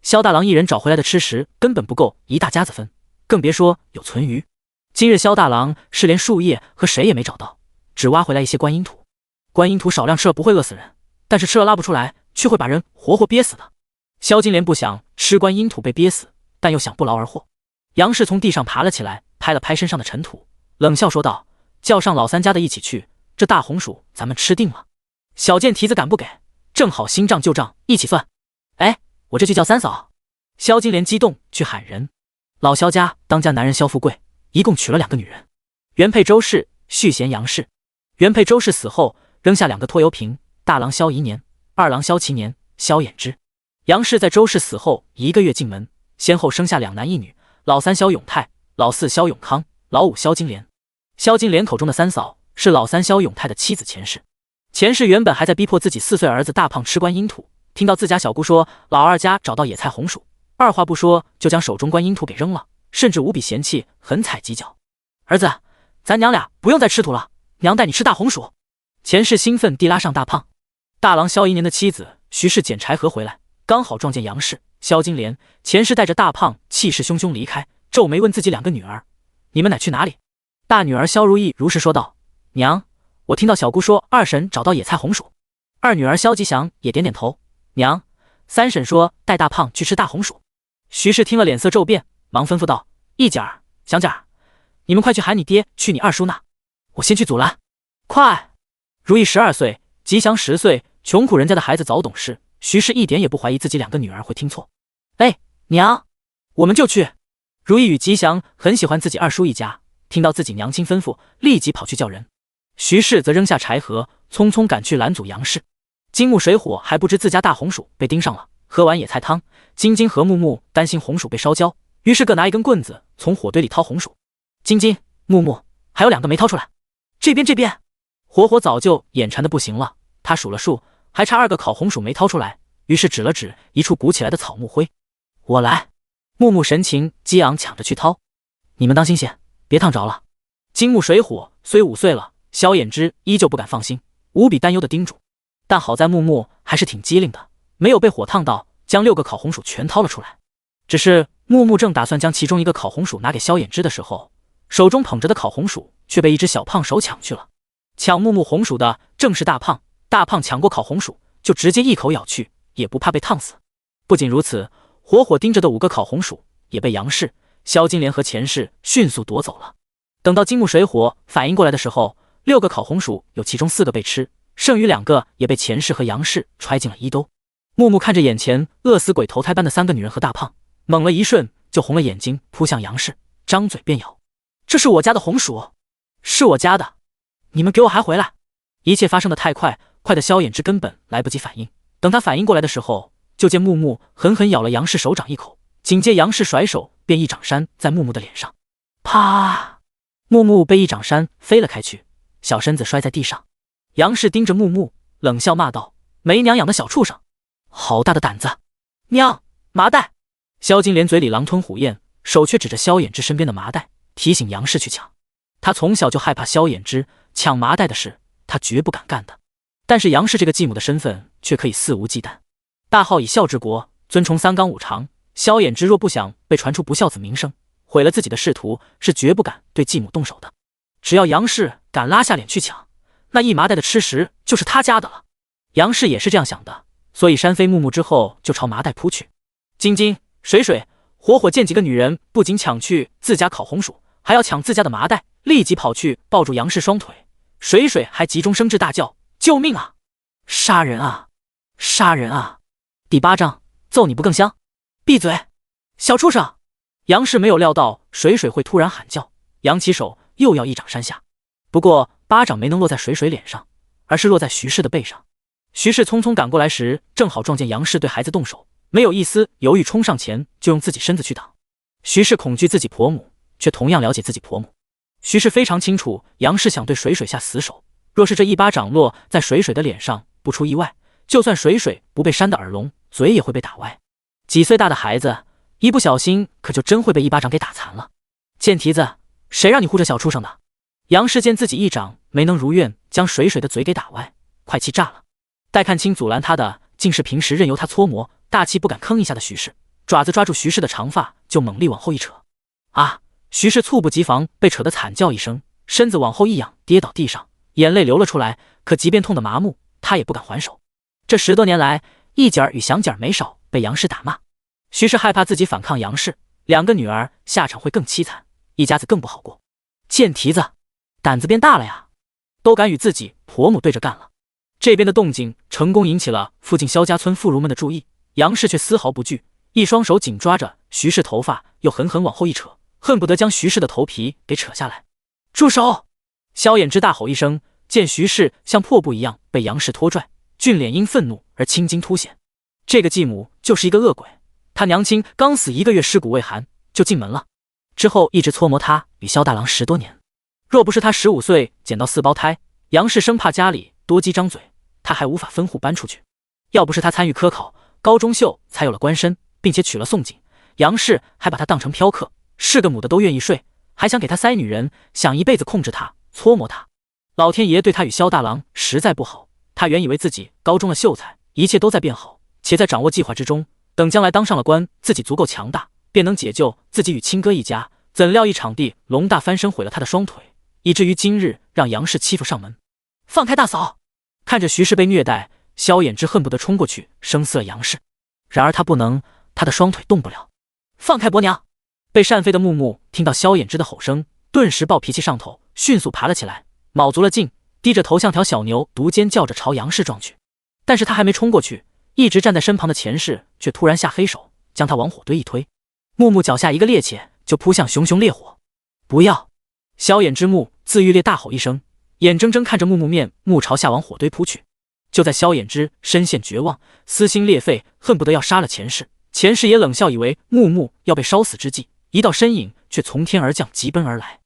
萧大郎一人找回来的吃食根本不够一大家子分，更别说有存余。今日萧大郎是连树叶和谁也没找到，只挖回来一些观音土。观音土少量吃了不会饿死人，但是吃了拉不出来，却会把人活活憋死的。萧金莲不想吃观音土被憋死，但又想不劳而获。杨氏从地上爬了起来，拍了拍身上的尘土，冷笑说道：“叫上老3家的一起去，这大红薯咱们吃定了。小贱蹄子敢不给，正好新账旧账一起算。哎，我这去叫3嫂。”萧金莲激动去喊人。老萧家当家男人萧富贵一共娶了2个女人，原配周氏，续弦杨氏。原配周氏死后，扔下2个拖油瓶，大郎萧宜年，二郎萧其年，萧衍之。杨氏在周氏死后1个月进门，先后生下2男1女，老3萧永泰，老4萧永康，老5萧金莲。萧金莲口中的3嫂是老3萧永泰的妻子钱氏。钱氏原本还在逼迫自己4岁儿子大胖吃观音土，听到自家小姑说老2家找到野菜红薯，二话不说就将手中观音土给扔了，甚至无比嫌弃，很踩几脚。儿子，咱娘俩不用再吃土了，娘带你吃大红薯。钱氏兴奋地拉上大胖。大郎萧宜年的妻子徐氏捡柴禾回来，刚好撞见杨氏、萧金莲。钱氏带着大胖气势汹汹离开，皱眉问自己2个女儿：“你们乃去哪里？”大女儿萧如意如实说道：“娘，我听到小姑说二婶找到野菜红薯。”二女儿萧吉祥也点点头：“娘，三婶说带大胖去吃大红薯。”徐氏听了脸色骤变，忙吩咐道：“一姐儿、祥姐儿，你们快去喊你爹去你二叔那，我先去阻拦。”快！如意12岁，吉祥10岁，穷苦人家的孩子早懂事，徐氏一点也不怀疑自己2个女儿会听错。哎，娘，我们就去。如意与吉祥很喜欢自己二叔一家，听到自己娘亲吩咐，立即跑去叫人。徐氏则扔下柴禾，匆匆赶去拦阻杨氏。金木水火还不知自家大红薯被盯上了，喝完野菜汤，晶晶和木木担心红薯被烧焦，于是各拿一根棍子从火堆里掏红薯。晶晶、木木还有2个没掏出来，这边。火火早就眼馋的不行了，他数了数，还差2个烤红薯没掏出来，于是指了指一处鼓起来的草木灰：“我来。”木木神情激昂，抢着去掏。“你们当心些，别烫着了。”金木水火虽5岁了，萧衍之依旧不敢放心，无比担忧的叮嘱。但好在木木还是挺机灵的，没有被火烫到，将6个烤红薯全掏了出来。只是木木正打算将其中1个烤红薯拿给萧衍之的时候，手中捧着的烤红薯却被一只小胖手抢去了。抢木木红薯的正是大胖，大胖抢过烤红薯就直接一口咬去，也不怕被烫死。不仅如此，火火盯着的5个烤红薯也被杨氏、萧金莲和钱氏迅速夺走了。等到金木水火反应过来的时候，6个烤红薯有其中4个被吃，剩余2个也被钱氏和杨氏揣进了衣兜。木木看着眼前饿死鬼投胎般的3个女人和大胖，猛了一瞬就红了眼睛，扑向杨氏，张嘴便咬：“这是我家的红薯，是我家的，你们给我还回来！”一切发生的太快，快的萧衍之根本来不及反应。等他反应过来的时候，就见木木狠狠咬了杨氏手掌一口，紧接杨氏甩手便一掌扇在木木的脸上，啪！木木被一掌扇飞了开去，小身子摔在地上。杨氏盯着木木，冷笑骂道：“没娘养的小畜生，好大的胆子！”娘，麻袋！萧金莲嘴里狼吞虎咽，手却指着萧衍之身边的麻袋，提醒杨氏去抢。他从小就害怕萧衍之，抢麻袋的事他绝不敢干的。但是杨氏这个继母的身份却可以肆无忌惮。大号以孝治国，尊崇三纲五常，萧衍之若不想被传出不孝子名声，毁了自己的仕途，是绝不敢对继母动手的。只要杨氏敢拉下脸去抢，那一麻袋的吃食就是他家的了。杨氏也是这样想的，所以扇飞木木之后就朝麻袋扑去。晶晶、水水、火火见几个女人不仅抢去自家烤红薯，还要抢自家的麻袋，立即跑去抱住杨氏双腿。水水还急中生智大叫：“救命啊！杀人啊！杀人啊！第8章，揍你不更香！闭嘴，小畜生！”杨氏没有料到水水会突然喊叫，扬起手又要一掌扇下，不过巴掌没能落在水水脸上，而是落在徐氏的背上。徐氏匆匆赶过来时，正好撞见杨氏对孩子动手，没有一丝犹豫，冲上前就用自己身子去挡。徐氏恐惧自己婆母，却同样了解自己婆母。徐氏非常清楚杨氏想对水水下死手，若是这一巴掌落在水水的脸上，不出意外，就算水水不被扇得耳聋，嘴也会被打歪。几岁大的孩子，一不小心可就真会被一巴掌给打残了。贱蹄子，谁让你护着小畜生的？杨氏见自己一掌没能如愿将水水的嘴给打歪，快气炸了。待看清阻拦他的竟是平时任由他搓磨，大气不敢吭一下的徐氏，爪子抓住徐氏的长发就猛力往后一扯。啊！徐氏猝不及防被扯得惨叫一声，身子往后一仰，跌倒地上，眼泪流了出来。可即便痛得麻木，他也不敢还手。这10多年来，一姐儿与祥姐儿没少被杨氏打骂。徐氏害怕自己反抗杨氏，2个女儿下场会更凄惨，一家子更不好过。贱蹄子，胆子变大了呀，都敢与自己婆母对着干了。这边的动静成功引起了附近萧家村妇孺们的注意，杨氏却丝毫不惧，一双手紧抓着徐氏头发，又狠狠往后一扯，恨不得将徐氏的头皮给扯下来。住手！萧衍之大吼一声，见徐氏像破布一样被杨氏拖拽，俊脸因愤怒而青筋凸显。这个继母就是一个恶鬼，他娘亲刚死1个月尸骨未寒就进门了，之后一直搓磨他与萧大郎10多年。若不是他15岁捡到4胞胎，杨氏生怕家里多鸡张嘴，他还无法分户搬出去。要不是他参与科考，高中秀才有了官身，并且娶了宋锦，杨氏还把他当成嫖客，是个母的都愿意睡，还想给他塞女人，想一辈子控制他，搓磨他。老天爷对他与萧大郎实在不好，他原以为自己高中了秀才，一切都在变好，且在掌握计划之中，等将来当上了官，自己足够强大，便能解救自己与亲哥一家。怎料一场地龙大翻身毁了他的双腿，以至于今日让杨氏欺负上门。放开大嫂！看着徐氏被虐待，萧衍之恨不得冲过去生撕了杨氏，然而他不能，他的双腿动不了。放开伯娘！被扇飞的木木听到萧衍之的吼声，顿时暴脾气上头，迅速爬了起来，卯足了劲，低着头像条小牛犊尖叫着朝杨氏撞去。但是他还没冲过去，一直站在身旁的钱氏却突然下黑手，将他往火堆一推。木木脚下一个趔趄，就扑向熊熊烈火。不要！萧衍之木自欲烈大吼一声，眼睁睁看着木木面目朝下往火堆扑去。就在萧衍之深陷绝望，撕心裂肺，恨不得要杀了钱氏，钱氏也冷笑以为木木要被烧死之际，一道身影却从天而降，急奔而来。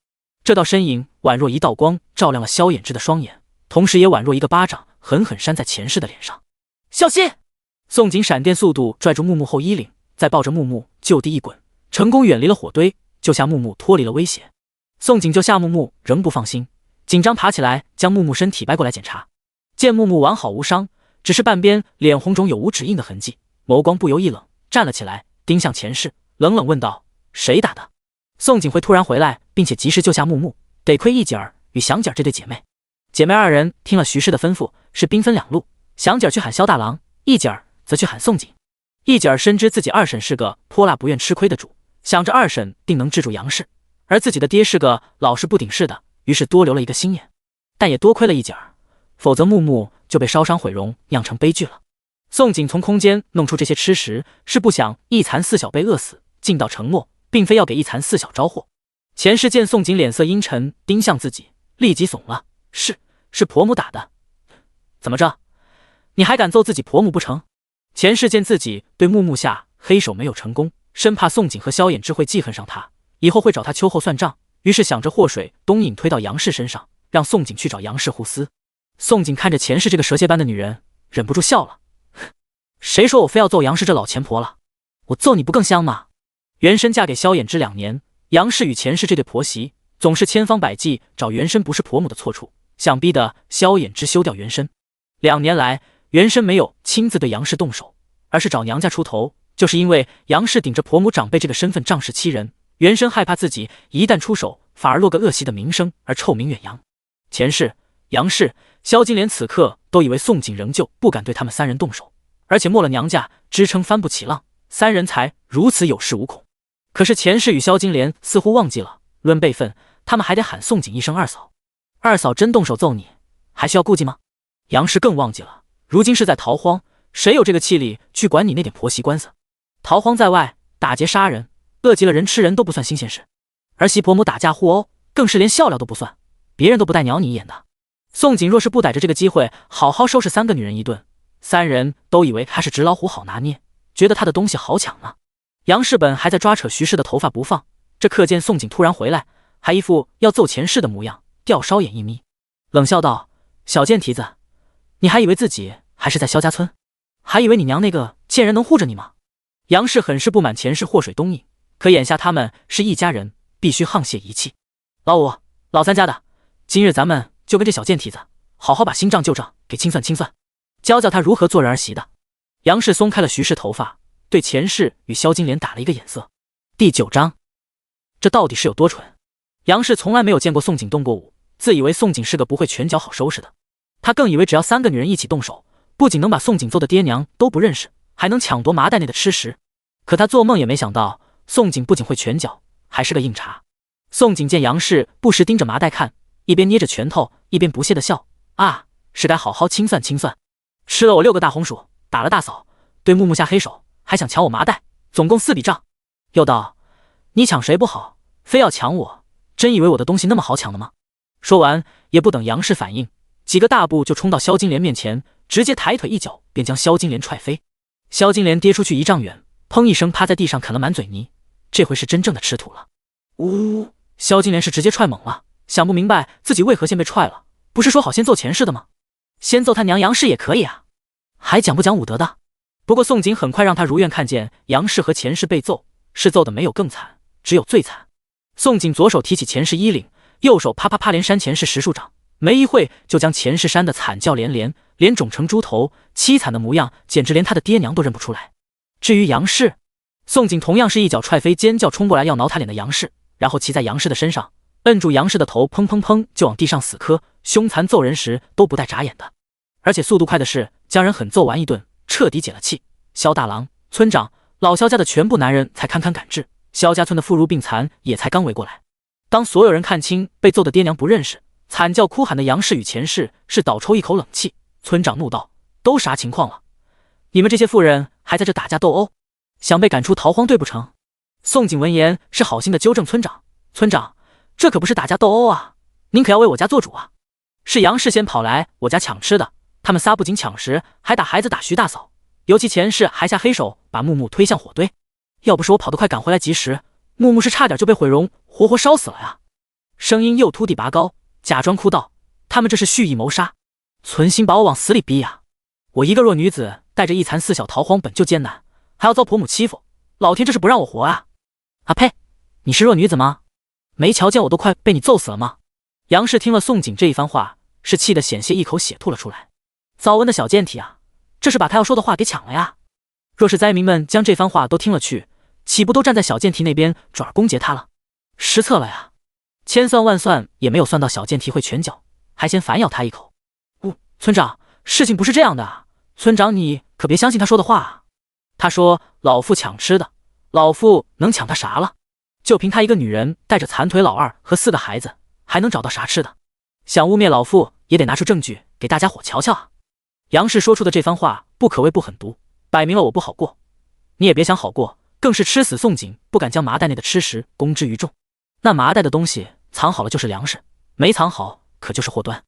这道身影宛若一道光，照亮了萧衍之的双眼，同时也宛若一个巴掌，狠狠扇在钱氏的脸上。小心！宋锦闪电速度拽住木木后衣领，再抱着木木就地一滚，成功远离了火堆，救下木木脱离了威胁。宋锦救下木木仍不放心，紧张爬起来将木木身体掰过来检查，见木木完好无伤，只是半边脸红肿有五指印的痕迹，眸光不由一冷，站了起来，盯向钱氏，冷冷问道：谁打的？宋锦会突然回来，并且及时救下木木，得亏一姐儿与祥姐儿这对姐妹。姐妹2人听了徐氏的吩咐，是兵分2路，祥姐儿去喊萧大郎，一姐儿则去喊宋锦。一姐儿深知自己二婶是个泼辣不愿吃亏的主，想着二婶定能制住杨氏，而自己的爹是个老实不顶事的，于是多留了一个心眼。但也多亏了一姐儿，否则木木就被烧伤毁容，酿成悲剧了。宋锦从空间弄出这些吃食，是不想一残四小被饿死，尽到承诺，并非要给一残四小招祸。钱氏见宋锦脸色阴沉，盯向自己，立即怂了：是婆母打的。怎么着？你还敢揍自己婆母不成？钱氏见自己对木木下黑手没有成功，生怕宋锦和萧衍之会记恨上他，以后会找他秋后算账，于是想着祸水东引推到杨氏身上，让宋锦去找杨氏互撕。宋景看着钱氏这个蛇蝎般的女人，忍不住笑了。谁说我非要揍杨氏这老钱婆了？我揍你不更香吗？原身嫁给萧衍之2年，杨氏与钱氏这对婆媳总是千方百计找原身不是婆母的错处，想逼得萧衍之休掉原身。2年来，原身没有亲自对杨氏动手，而是找娘家出头，就是因为杨氏顶着婆母长辈这个身份仗势欺人，原身害怕自己一旦出手，反而落个恶习的名声而臭名远扬。钱氏、杨氏、萧金莲此刻都以为宋景仍旧不敢对他们3人动手，而且没了娘家支撑翻不起浪，3人才如此有恃无恐。可是钱氏与萧金莲似乎忘记了，论辈分，他们还得喊宋景一声二嫂。二嫂真动手揍你，还需要顾忌吗？杨氏更忘记了，如今是在逃荒，谁有这个气力去管你那点婆媳官司？逃荒在外，打劫杀人，饿极了人吃人都不算新鲜事，儿媳婆母打架互殴，更是连笑料都不算，别人都不带鸟你一眼的。宋景若是不逮着这个机会好好收拾3个女人一顿，3人都以为他是纸老虎好拿捏，觉得他的东西好抢呢。杨氏本还在抓扯徐氏的头发不放，这刻见宋景突然回来，还一副要揍钱氏的模样，吊梢眼一眯，冷笑道：小贱蹄子，你还以为自己还是在萧家村？还以为你娘那个贱人能护着你吗？杨氏很是不满钱氏祸水东引，可眼下他们是一家人，必须沆瀣一气。老五、老3家的，今日咱们就跟这小贱蹄子好好把新账旧账给清算清算，教教他如何做人儿媳的。杨氏松开了徐氏头发，对钱氏与萧金莲打了一个眼色。第9章，这到底是有多蠢？杨氏从来没有见过宋景动过武，自以为宋景是个不会拳脚好收拾的，他更以为只要3个女人一起动手，不仅能把宋景揍的爹娘都不认识，还能抢夺麻袋内的吃食。可他做梦也没想到，宋景不仅会拳脚，还是个硬茬。宋景见杨氏不时盯着麻袋看，一边捏着拳头，一边不屑地笑：啊，是该好好清算清算。吃了我6个大红薯，打了大嫂，对木木下黑手，还想抢我麻袋，总共4笔账。又道：你抢谁不好，非要抢我，真以为我的东西那么好抢的吗？说完也不等杨氏反应，几个大步就冲到萧金莲面前，直接抬腿一脚便将萧金莲踹飞。萧金莲跌出去1丈远，砰一声趴在地上啃了满嘴泥，这回是真正的吃土了。呜！萧金莲是直接踹懵了，想不明白自己为何先被踹了，不是说好先揍钱氏的吗？先揍他娘杨氏也可以啊，还讲不讲武德的？不过宋景很快让他如愿看见杨氏和钱氏被揍，是揍的没有更惨，只有最惨。宋景左手提起钱氏衣领，右手啪啪啪连扇钱氏10数掌，没一会就将钱氏扇得惨叫连连，脸肿成猪头，凄惨的模样简直连他的爹娘都认不出来。至于杨氏，宋景同样是一脚踹飞尖叫冲过来要挠他脸的杨氏，然后骑在杨氏的身上，摁住杨氏的头，砰砰砰就往地上死磕，凶残揍人时都不带眨眼的，而且速度快的是将人狠揍完一顿，彻底解了气。萧大郎、村长、老萧家的全部男人才堪堪赶至，萧家村的妇孺病残也才刚围过来。当所有人看清被揍的爹娘不认识，惨叫哭喊的杨氏与钱氏，是倒抽一口冷气。村长怒道：都啥情况了？你们这些妇人还在这打架斗殴，想被赶出逃荒队不成？宋景闻言是好心的纠正村长：村长，这可不是打架斗殴啊，您可要为我家做主啊！是杨氏先跑来我家抢吃的，他们仨不仅抢食，还打孩子，打徐大嫂，尤其钱氏还下黑手把木木推向火堆，要不是我跑得快赶回来及时，木木是差点就被毁容活活烧死了呀！声音又突地拔高，假装哭道：他们这是蓄意谋杀，存心把我往死里逼呀！我一个弱女子带着一残4小逃荒本就艰难，还要遭婆母欺负，老天这是不让我活啊！啊呸！你是弱女子吗？没瞧见我都快被你揍死了吗？杨氏听了宋景这一番话，是气得险些一口血吐了出来。早闻的小贱体啊，这是把他要说的话给抢了呀！若是灾民们将这番话都听了去，岂不都站在小贱蹄那边转而攻讦他了？失策了呀！千算万算也没有算到小贱蹄会拳脚，还先反咬他一口。村长，事情不是这样的啊！村长你可别相信他说的话啊！他说老妇抢吃的，老妇能抢他啥了？就凭他一个女人带着残腿老二和4个孩子，还能找到啥吃的？想污蔑老妇也得拿出证据给大家伙瞧瞧啊！杨氏说出的这番话不可谓不狠毒，摆明了我不好过，你也别想好过，更是吃死宋景不敢将麻袋内的吃食公之于众。那麻袋的东西藏好了就是粮食，没藏好可就是祸端。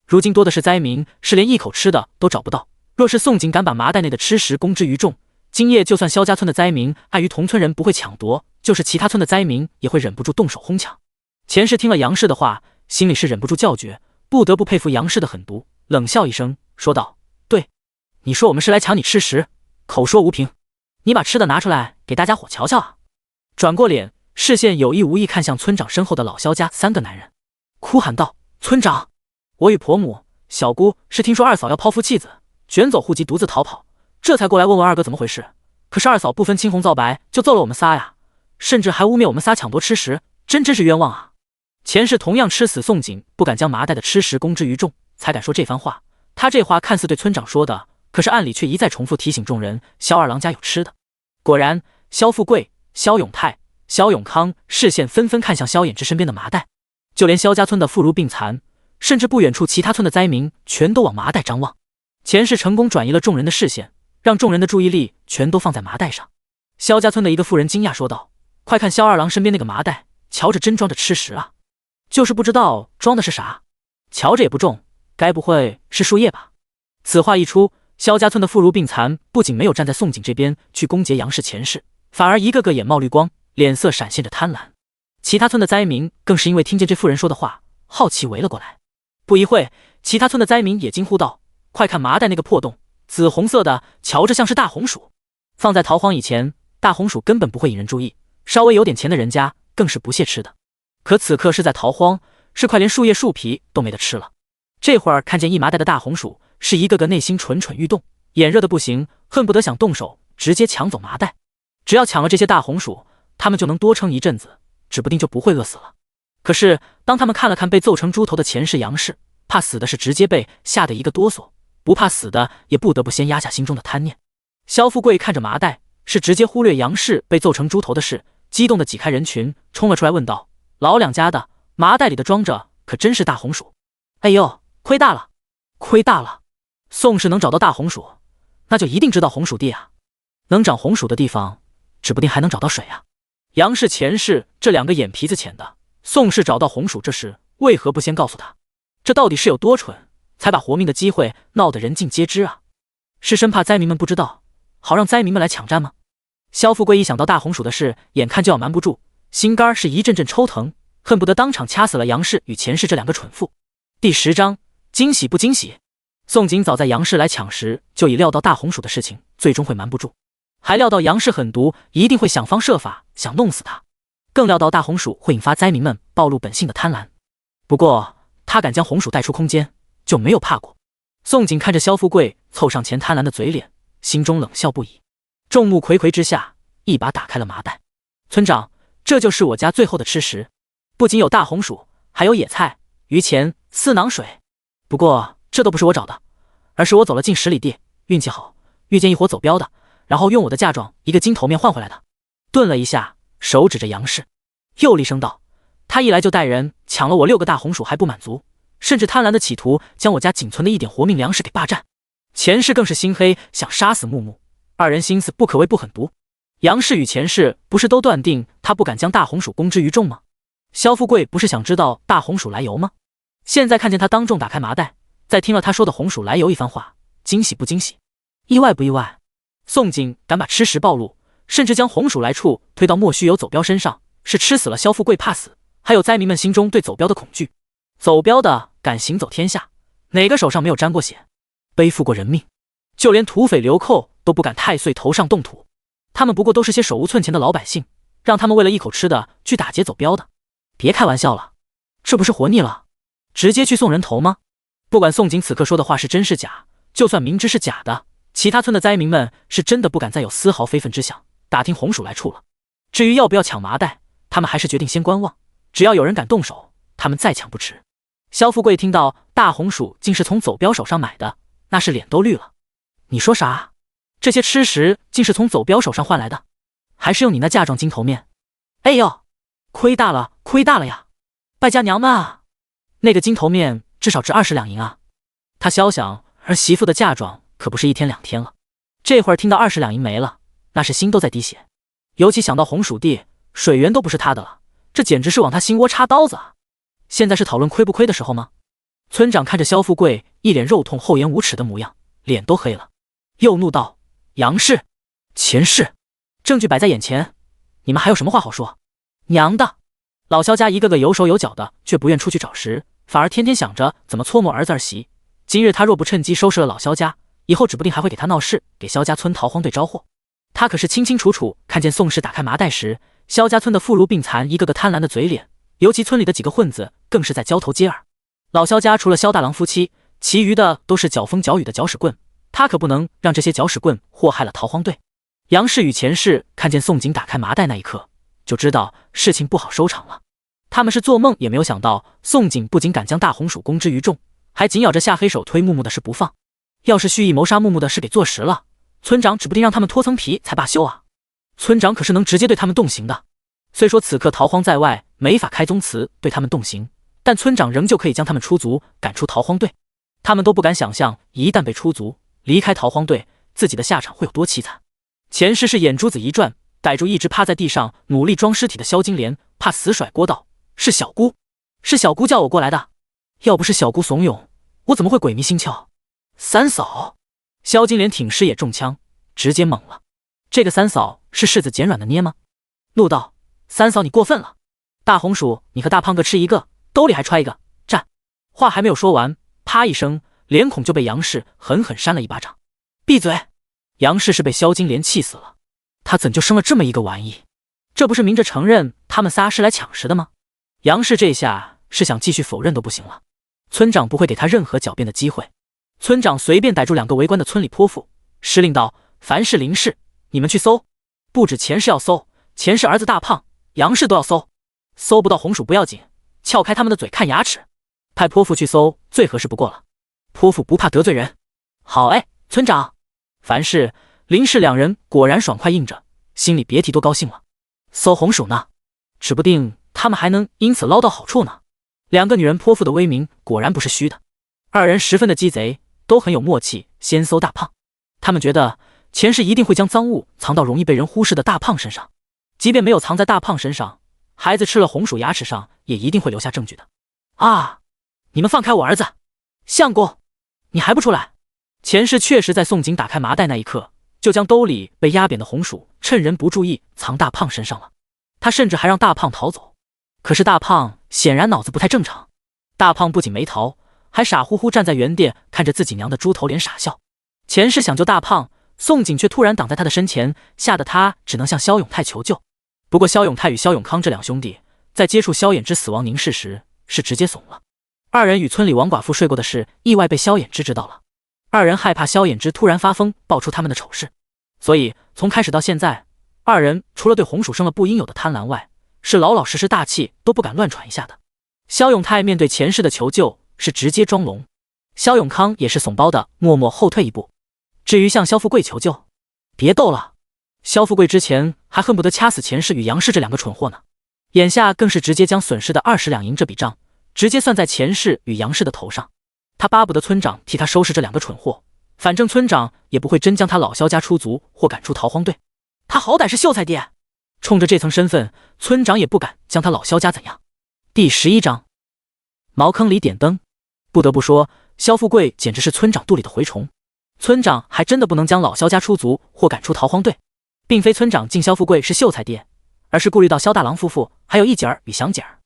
如今多的是灾民，是连一口吃的都找不到。若是宋景敢把麻袋内的吃食公之于众，今夜就算萧家村的灾民碍于同村人不会抢夺，就是其他村的灾民也会忍不住动手哄抢。钱氏听了杨氏的话，心里是忍不住叫绝，不得不佩服杨氏的狠毒。冷笑一声，说道：“对，你说我们是来抢你吃食，口说无凭，你把吃的拿出来给大家伙瞧瞧啊！”转过脸，视线有意无意看向村长身后的老萧家3个男人，哭喊道：“村长，我与婆母、小姑是听说二嫂要抛夫弃子，卷走户籍，独自逃跑，这才过来问问二哥怎么回事。可是二嫂不分青红皂白就揍了我们仨呀，甚至还污蔑我们仨抢夺吃食，真是冤枉啊！”前世同样吃死宋锦，不敢将麻袋的吃食公之于众，才敢说这番话。他这话看似对村长说的，可是暗里却一再重复提醒众人，萧二郎家有吃的。果然，萧富贵、萧永泰、萧永康视线纷纷看向萧衍之身边的麻袋，就连萧家村的妇孺病残，甚至不远处其他村的灾民，全都往麻袋张望。前世成功转移了众人的视线，让众人的注意力全都放在麻袋上。萧家村的一个妇人惊讶说道：“快看萧二郎身边那个麻袋，瞧着真装着吃食啊！就是不知道装的是啥，瞧着也不重，该不会是树叶吧？”此话一出，萧家村的妇孺病残不仅没有站在宋锦这边去攻讦杨氏前世，反而一个个眼冒绿光，脸色闪现着贪婪。其他村的灾民更是因为听见这妇人说的话，好奇围了过来。不一会，其他村的灾民也惊呼道：“快看麻袋那个破洞，紫红色的，瞧着像是大红薯。放在逃荒以前，大红薯根本不会引人注意，稍微有点钱的人家更是不屑吃的。可此刻是在逃荒，是快连树叶树皮都没得吃了。这会儿看见一麻袋的大红薯，是一个个内心蠢蠢欲动，眼热的不行，恨不得想动手直接抢走麻袋。只要抢了这些大红薯，他们就能多撑一阵子，指不定就不会饿死了。可是当他们看了看被揍成猪头的前世杨氏，怕死的是直接被吓得一个哆嗦，不怕死的也不得不先压下心中的贪念。萧富贵看着麻袋，是直接忽略杨氏被揍成猪头的事，激动的挤开人群，冲了出来问道：“老两家的，麻袋里的装着可真是大红薯？哎呦，亏大了，亏大了！宋氏能找到大红薯，那就一定知道红薯地啊，能长红薯的地方，指不定还能找到水啊。杨氏前世这2个眼皮子浅的，宋氏找到红薯这事，为何不先告诉他？这到底是有多蠢，才把活命的机会闹得人尽皆知啊？是生怕灾民们不知道，好让灾民们来抢占吗？”萧富贵一想到大红薯的事，眼看就要瞒不住，心肝是一阵阵抽疼，恨不得当场掐死了杨氏与前世这2个蠢妇。第10章，惊喜不惊喜？宋锦早在杨氏来抢时就已料到大红薯的事情最终会瞒不住，还料到杨氏狠毒，一定会想方设法想弄死他，更料到大红薯会引发灾民们暴露本性的贪婪。不过他敢将红薯带出空间，就没有怕过。宋锦看着萧富贵凑上前贪婪的嘴脸，心中冷笑不已。众目睽睽之下，一把打开了麻袋。村长，这就是我家最后的吃食，不仅有大红薯，还有野菜、鱼钱、4囊水。不过这都不是我找的，而是我走了近10里地，运气好遇见一伙走镖的，然后用我的嫁妆一个金头面换回来的。顿了一下，手指着杨氏，又厉声道：“他一来就带人抢了我6个大红薯还不满足，甚至贪婪的企图将我家仅存的一点活命粮食给霸占。前世更是心黑，想杀死木木。2人心思不可谓不狠毒。杨氏与前世不是都断定他不敢将大红薯公之于众吗？萧富贵不是想知道大红薯来由吗？现在看见他当众打开麻袋，再听了他说的红薯来由一番话，惊喜不惊喜？意外不意外？宋锦敢把吃食暴露，甚至将红薯来处推到莫须有走镖身上，是吃死了萧富贵怕死，还有灾民们心中对走镖的恐惧。走镖的敢行走天下，哪个手上没有沾过血，背负过人命？就连土匪流寇都不敢太岁头上动土，他们不过都是些手无寸钱的老百姓，让他们为了一口吃的去打劫走镖的，别开玩笑了，这不是活腻了，直接去送人头吗？不管宋锦此刻说的话是真是假，就算明知是假的，其他村的灾民们是真的不敢再有丝毫非分之想，打听红薯来处了。至于要不要抢麻袋，他们还是决定先观望，只要有人敢动手，他们再抢不迟。萧富贵听到大红薯竟是从走镖手上买的，那是脸都绿了。你说啥？这些吃食竟是从走镖手上换来的，还是用你那嫁妆金头面？哎呦，亏大了，亏大了呀！败家娘们啊，那个金头面至少值20两银啊！他肖想儿媳妇的嫁妆可不是1天2天了，这会儿听到20两银没了，那是心都在滴血。尤其想到红薯地、水源都不是他的了，这简直是往他心窝插刀子啊！现在是讨论亏不亏的时候吗？村长看着萧富贵一脸肉痛厚颜无耻的模样，脸都黑了，又怒道：“杨氏，前世，证据摆在眼前，你们还有什么话好说？娘的！”老萧家一个个有手有脚的，却不愿出去找食，反而天天想着怎么搓磨儿子儿媳，今日他若不趁机收拾了老萧家，以后指不定还会给他闹事，给萧家村逃荒队招祸。他可是清清楚楚看见宋氏打开麻袋时，萧家村的妇孺病残一个个贪婪的嘴脸，尤其村里的几个混子更是在交头接耳。老萧家除了萧大郎夫妻，其余的都是搅风搅雨的搅屎棍，他可不能让这些搅屎棍祸害了逃荒队。杨氏与钱氏看见宋景打开麻袋那一刻，就知道事情不好收场了。他们是做梦也没有想到，宋景不仅敢将大红薯公之于众，还紧咬着下黑手推木木的事不放。要是蓄意谋杀木木的事给坐实了，村长指不定让他们脱层皮才罢休啊！村长可是能直接对他们动刑的。虽说此刻逃荒在外，没法开宗祠对他们动刑，但村长仍旧可以将他们出族，赶出逃荒队。他们都不敢想象，一旦被出族，离开逃荒队，自己的下场会有多凄惨。钱氏是眼珠子一转，逮住一直趴在地上努力装尸体的萧金莲，怕死甩锅道：“是小姑，是小姑叫我过来的。要不是小姑怂恿，我怎么会鬼迷心窍？”三嫂，萧金莲挺尸也中枪，直接懵了。这个三嫂是柿子捡软的捏吗？怒道：“三嫂，你过分了！大红薯，你和大胖哥吃一个，兜里还揣一个，站！”话还没有说完，啪一声，脸孔就被杨氏狠狠扇了一巴掌。闭嘴！杨氏是被萧金莲气死了，他怎就生了这么一个玩意？这不是明着承认他们仨是来抢食的吗？杨氏这下是想继续否认都不行了，村长不会给他任何狡辩的机会。村长随便逮住2个围观的村里泼妇，施令道：“凡是林氏，你们去搜，不止钱氏要搜，钱氏儿子大胖、杨氏都要搜，搜不到红薯不要紧，撬开他们的嘴看牙齿。派泼妇去搜最合适不过了，泼妇不怕得罪人。”好哎，村长。凡是林氏2人果然爽快应着，心里别提多高兴了。搜红薯呢，指不定他们还能因此捞到好处呢。2个女人泼妇的威名果然不是虚的。2人十分的鸡贼，都很有默契，先搜大胖。他们觉得钱氏一定会将赃物藏到容易被人忽视的大胖身上，即便没有藏在大胖身上，孩子吃了红薯牙齿上也一定会留下证据的。啊！你们放开我儿子！相公，你还不出来？钱氏确实在宋景打开麻袋那一刻，就将兜里被压扁的红薯趁人不注意藏大胖身上了。他甚至还让大胖逃走，可是大胖显然脑子不太正常。大胖不仅没逃，还傻乎乎站在原地看着自己娘的猪头脸傻笑。钱氏想救大胖，宋景却突然挡在他的身前，吓得他只能向萧永泰求救。不过萧永泰与萧永康这2兄弟在接触萧衍之死亡凝视时是直接怂了。2人与村里王寡妇睡过的事意外被萧衍之知道了，2人害怕萧衍之突然发疯爆出他们的丑事，所以从开始到现在，2人除了对红薯生了不应有的贪婪外，是老老实实大气都不敢乱喘一下的。萧永泰面对钱氏的求救是直接装聋，萧永康也是怂包的默默后退一步。至于向萧富贵求救，别逗了，萧富贵之前还恨不得掐死钱氏与杨氏这2个蠢货呢，眼下更是直接将损失的20两银这笔账直接算在钱氏与杨氏的头上。他巴不得村长替他收拾这2个蠢货，反正村长也不会真将他老萧家出族或赶出逃荒队。他好歹是秀才爹，冲着这层身份，村长也不敢将他老萧家怎样。第11章，茅坑里点灯。不得不说，萧富贵简直是村长肚里的蛔虫。村长还真的不能将老萧家出族或赶出逃荒队，并非村长敬萧富贵是秀才爹，而是顾虑到萧大郎夫妇还有一姐儿与祥姐儿。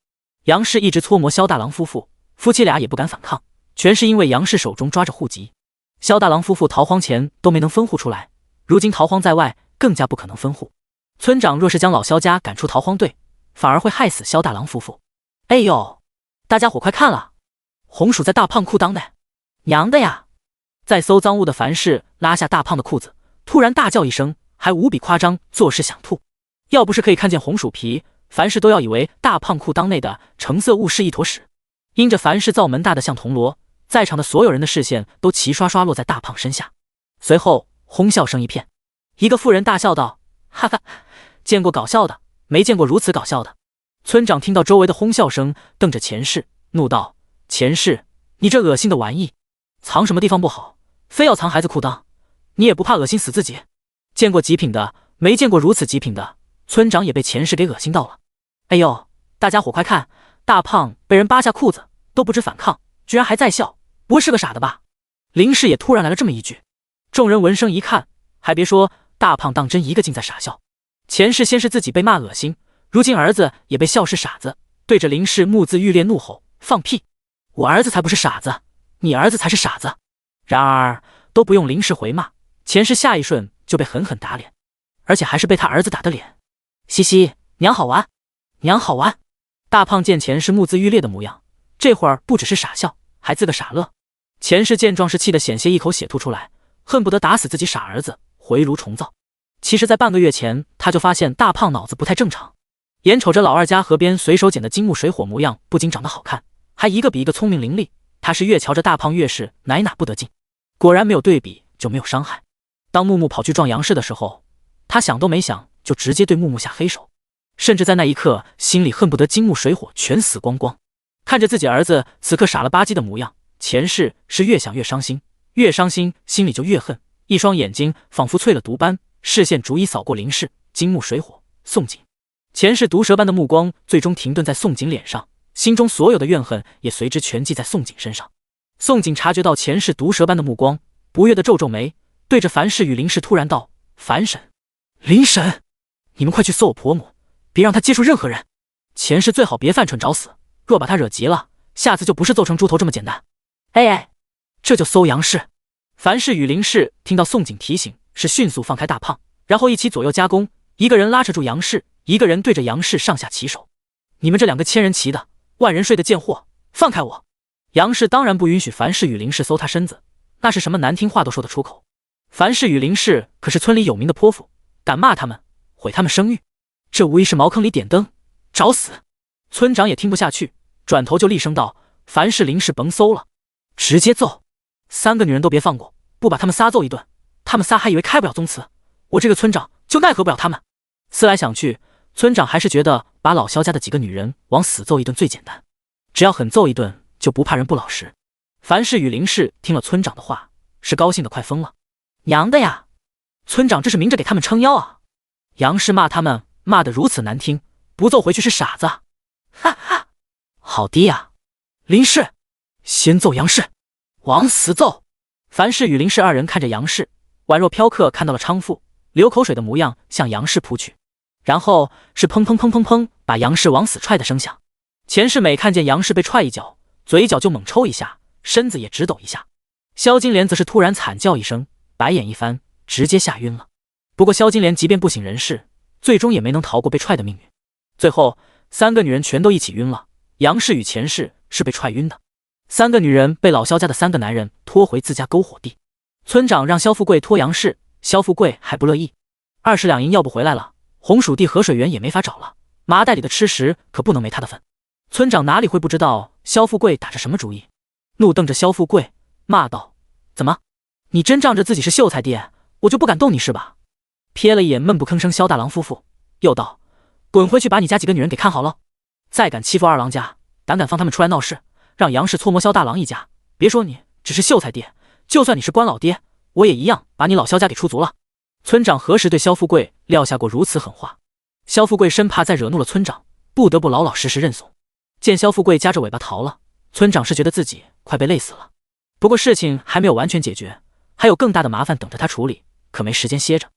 杨氏一直搓磨萧大郎夫妇，夫妻俩也不敢反抗，全是因为杨氏手中抓着户籍。萧大郎夫妇逃荒前都没能分户出来，如今逃荒在外，更加不可能分户。村长若是将老萧家赶出逃荒队，反而会害死萧大郎夫妇。哎呦，大家伙快看了，红薯在大胖裤裆内，娘的呀！在搜赃物的樊氏拉下大胖的裤子，突然大叫一声，还无比夸张，作势想吐。要不是可以看见红薯皮，樊氏都要以为大胖裤裆内的橙色物是一坨屎。因着樊氏灶门大的像铜锣，在场的所有人的视线都齐刷刷落在大胖身下。随后哄笑声一片，一个妇人大笑道：“哈哈，见过搞笑的，没见过如此搞笑的。”村长听到周围的哄笑声，瞪着钱氏，怒道：“钱氏，你这恶心的玩意，藏什么地方不好，非要藏孩子裤裆，你也不怕恶心死自己？见过极品的，没见过如此极品的。”村长也被钱氏给恶心到了。哎呦，大家伙快看，大胖被人扒下裤子都不知反抗，居然还在笑，不会是个傻的吧？林氏也突然来了这么一句。众人闻声一看，还别说，大胖当真一个劲在傻笑。钱氏先是自己被骂恶心，如今儿子也被笑是傻子，对着林氏目眦欲裂怒吼：“放屁！我儿子才不是傻子，你儿子才是傻子。然而都不用林氏回骂，钱氏下一瞬就被狠狠打脸，而且还是被他儿子打的脸。嘻嘻，娘好玩，娘好玩。大胖见钱氏目眦欲裂的模样，这会儿不只是傻笑，还自个傻乐。钱氏见状是气得险些一口血吐出来，恨不得打死自己傻儿子，回炉重造。其实在半个月前，他就发现大胖脑子不太正常，眼瞅着老二家河边随手捡的金木水火模样不仅长得好看，还一个比一个聪明伶俐，他是越瞧着大胖越是奶哪不得劲。果然没有对比就没有伤害。当木木跑去撞杨氏的时候，他想都没想就直接对木木下黑手，甚至在那一刻心里恨不得金木水火全死光光。看着自己儿子此刻傻了吧唧的模样，钱氏是越想越伤心，越伤心心里就越恨，一双眼睛仿佛淬了毒般，视线逐一扫过林氏、金木水火、宋锦。钱氏毒蛇般的目光最终停顿在宋锦脸上，心中所有的怨恨也随之全记在宋锦身上。宋锦察觉到钱氏毒蛇般的目光，不悦地皱皱眉，对着樊氏与林氏突然道：“樊婶、林婶，你们快去搜我婆母，别让她接触任何人。钱氏最好别犯蠢找死，若把她惹急了，下次就不是揍成猪头这么简单。”哎，这就搜杨氏。樊氏与林氏听到宋锦提醒，是迅速放开大胖，然后一起左右夹攻，一个人拉扯住杨氏，一个人对着杨氏上下其手。你们这两个千人骑的、万人睡的贱货，放开我！杨氏当然不允许樊氏与林氏搜他身子，那是什么难听话都说得出口。樊氏与林氏可是村里有名的泼妇，敢骂他们，毁他们声誉，这无疑是茅坑里点灯，找死！村长也听不下去，转头就厉声道：“樊氏、林氏甭搜了，直接揍！3个女人都别放过，不把他们仨揍一顿，他们仨还以为开不了宗祠，我这个村长就奈何不了他们。”思来想去，村长还是觉得把老萧家的几个女人往死揍一顿最简单，只要狠揍一顿，就不怕人不老实。樊氏与林氏听了村长的话，是高兴的快疯了。娘的呀，村长这是明着给他们撑腰啊！杨氏骂他们骂得如此难听，不揍回去是傻子。哈哈，好低啊！林氏，先揍杨氏，往死揍！樊氏与林氏二人看着杨氏，宛若嫖客看到了娼妇，流口水的模样向杨氏扑去，然后是砰砰砰砰砰把杨氏往死踹的声响。钱世美看见杨氏被踹一脚，嘴角就猛抽一下，身子也直抖一下。萧金莲则是突然惨叫一声，白眼一翻，直接吓晕了。不过萧金莲即便不省人事，最终也没能逃过被踹的命运。最后3个女人全都一起晕了，杨氏与钱氏是被踹晕的。3个女人被老萧家的3个男人拖回自家篝火地。村长让萧富贵拖杨氏，萧富贵还不乐意，20两银要不回来了，红薯地河水源也没法找了，麻袋里的吃食可不能没他的份。村长哪里会不知道萧富贵打着什么主意，怒瞪着萧富贵骂道：“怎么，你真仗着自己是秀才爹，我就不敢动你是吧？”瞥了一眼闷不吭声萧大郎夫妇，又道：“滚回去把你家几个女人给看好了，再敢欺负二郎家，胆敢放他们出来闹事，让杨氏搓磨萧大郎一家，别说你只是秀才爹，就算你是官老爹，我也一样把你老萧家给出足了。”村长何时对萧富贵撂下过如此狠话？萧富贵生怕再惹怒了村长，不得不老老实实认怂。见萧富贵夹着尾巴逃了，村长是觉得自己快被累死了。不过事情还没有完全解决，还有更大的麻烦等着他处理，可没时间歇着。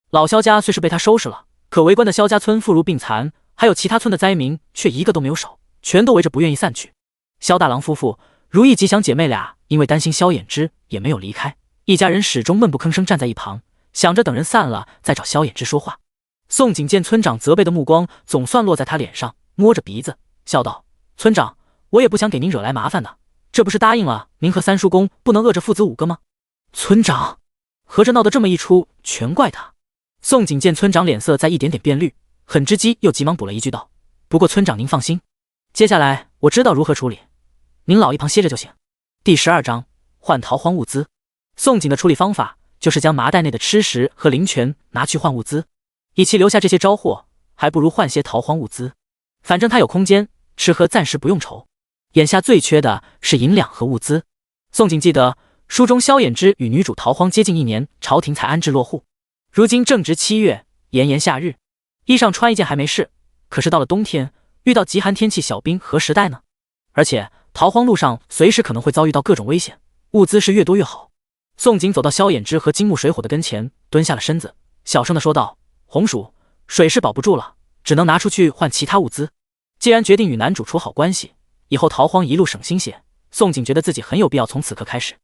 老萧家虽是被他收拾了，可围观的萧家村妇孺病残，还有其他村的灾民却一个都没有少，全都围着不愿意散去。萧大郎夫妇、如意吉祥姐妹俩因为担心萧衍之也没有离开，一家人始终闷不吭声站在一旁，想着等人散了再找萧衍之说话。宋景见村长责备的目光总算落在他脸上，摸着鼻子笑道：“村长，我也不想给您惹来麻烦的，这不是答应了您和三叔公不能饿着父子5个吗？”村长，合着闹得这么一出，全怪他。宋景见村长脸色在一点点变绿，很之机又急忙补了一句道：“不过村长您放心，接下来我知道如何处理，您老一旁歇着就行。”第12章换逃荒物资。宋景的处理方法就是将麻袋内的吃食和灵泉拿去换物资，与其留下这些招货，还不如换些逃荒物资，反正他有空间，吃喝暂时不用愁。眼下最缺的是银两和物资。宋景记得书中萧衍之与女主逃荒接近1年，朝廷才安置落户。如今正值7月，炎炎夏日，衣裳穿一件还没事，可是到了冬天，遇到极寒天气，小兵何时带呢？而且逃荒路上随时可能会遭遇到各种危险，物资是越多越好。宋景走到萧衍之和金木水火的跟前，蹲下了身子，小声地说道：“红薯，水是保不住了，只能拿出去换其他物资。既然决定与男主处好关系，以后逃荒一路省心些，宋景觉得自己很有必要从此刻开始。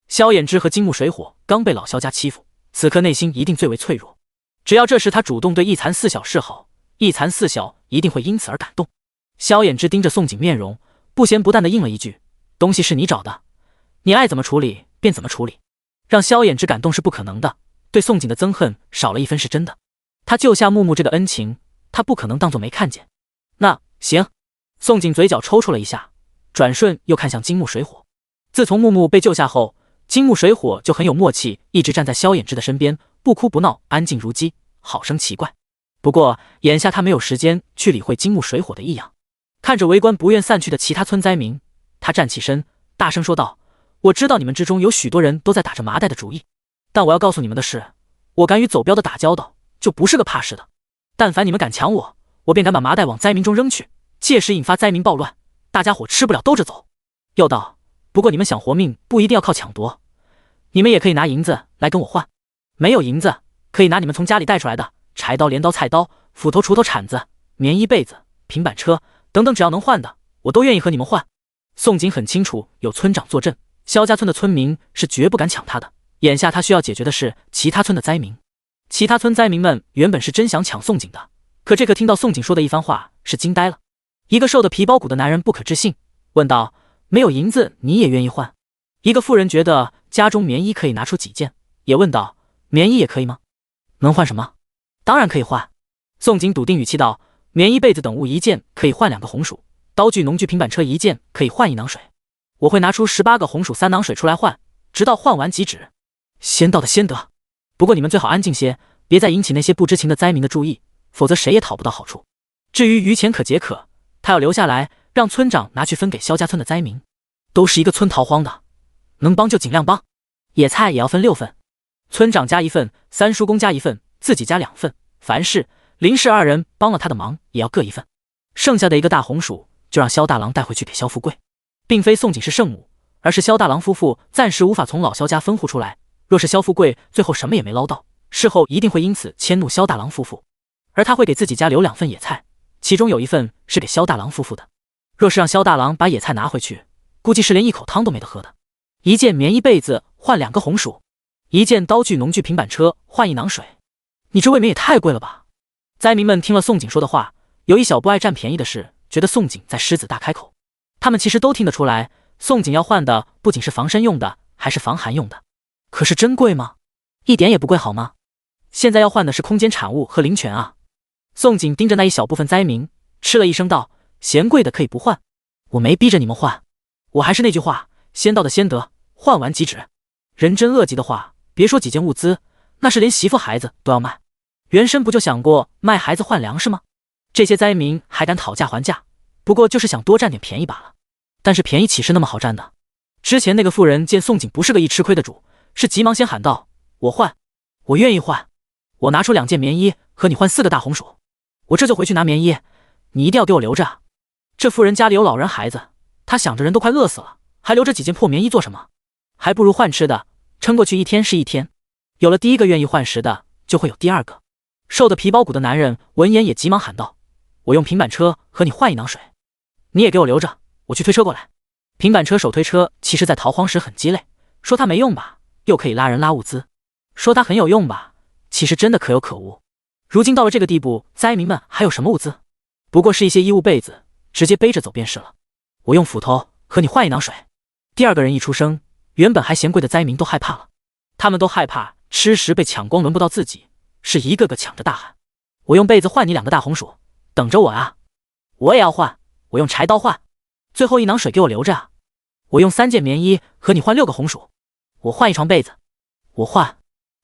萧衍之和金木水火刚被老萧家欺负，此刻内心一定最为脆弱。只要这时他主动对一残四小示好，一残四小一定会因此而感动。萧衍之盯着宋景面容，不咸不淡地应了一句：“东西是你找的，你爱怎么处理便怎么处理。”让萧衍之感动是不可能的，对宋景的憎恨少了一分是真的。他救下木木这个恩情，他不可能当作没看见。那行。宋景嘴角抽搐了一下，转瞬又看向金木水火。自从木木被救下后，金木水火就很有默契，一直站在萧衍之的身边，不哭不闹，安静如鸡，好生奇怪。不过眼下他没有时间去理会金木水火的异样。看着围观不愿散去的其他村灾民，他站起身，大声说道：“我知道你们之中有许多人都在打着麻袋的主意，但我要告诉你们的是，我敢与走镖的打交道，就不是个怕事的。但凡你们敢抢我，我便敢把麻袋往灾民中扔去，届时引发灾民暴乱，大家伙吃不了兜着走。”又道：“不过你们想活命，不一定要靠抢夺，你们也可以拿银子来跟我换。没有银子，可以拿你们从家里带出来的柴刀、镰刀、菜刀、斧头、锄头、铲子、棉衣、被子、平板车等等，只要能换的，我都愿意和你们换。”宋景很清楚，有村长坐镇，萧家村的村民是绝不敢抢他的。眼下他需要解决的是其他村的灾民。其他村灾民们原本是真想抢宋景的，可这个听到宋景说的一番话是惊呆了。一个瘦得皮包骨的男人不可置信，问道：“没有银子你也愿意换？”一个妇人觉得家中棉衣可以拿出几件，也问道：“棉衣也可以吗？能换什么？”“当然可以换。”宋景笃定语气道：“棉衣、被子等物一件可以换2个红薯，刀具、农具、平板车一件可以换1囊水。我会拿出18个红薯3囊水出来换，直到换完即止。先到的先得。不过你们最好安静些，别再引起那些不知情的灾民的注意，否则谁也讨不到好处。至于余钱可解可，他要留下来，让村长拿去分给萧家村的灾民。都是一个村逃荒的，能帮就尽量帮。野菜也要分6份，村长加1份，三叔公加1份，自己加2份。凡事林氏2人帮了他的忙，也要各1份。剩下的1个大红薯，就让萧大郎带回去给萧富贵。并非宋景是圣母，而是萧大郎夫妇暂时无法从老萧家分户出来。若是萧富贵最后什么也没捞到，事后一定会因此迁怒萧大郎夫妇，而他会给自己家留2份野菜，其中有1份是给萧大郎夫妇的。若是让萧大郎把野菜拿回去，估计是连一口汤都没得喝的。1件棉衣被子换2个红薯，1件刀具农具平板车换1囊水，你这未免也太贵了吧！灾民们听了宋景说的话，有一小不爱占便宜的是觉得宋景在狮子大开口。他们其实都听得出来，宋景要换的不仅是防身用的，还是防寒用的。可是真贵吗？一点也不贵好吗？现在要换的是空间产物和灵泉啊！宋景盯着那一小部分灾民，嗤了一声道：“嫌贵的可以不换，我没逼着你们换。我还是那句话，先到的先得，换完即止。人真恶极的话，别说几件物资，那是连媳妇孩子都要卖。原身不就想过卖孩子换粮食吗？这些灾民还敢讨价还价，不过就是想多占点便宜罢了。但是便宜岂是那么好占的？”之前那个妇人见宋景不是个易吃亏的主，是急忙先喊道：“我换，我愿意换，我拿出2件棉衣和你换4个大红薯，我这就回去拿棉衣，你一定要给我留着啊！”这妇人家里有老人孩子，她想着人都快饿死了，还留着几件破棉衣做什么？还不如换吃的，撑过去1天是1天。有了第1个愿意换食的，就会有第2个。瘦得皮包骨的男人闻言也急忙喊道：“我用平板车和你换1囊水，你也给我留着，我去推车过来。”平板车手推车其实在逃荒时很鸡肋，说它没用吧，又可以拉人拉物资；说它很有用吧，其实真的可有可无。如今到了这个地步，灾民们还有什么物资？不过是一些衣物被子，直接背着走便是了。我用斧头和你换1囊水。第2个人一出声，原本还嫌贵的灾民都害怕了，他们都害怕吃食被抢光，轮不到自己，是一个个抢着大喊：“我用被子换你2个大红薯，等着我啊！我也要换，我用柴刀换，最后1囊水给我留着啊！我用3件棉衣和你换6个红薯，我换1床被子，我换。”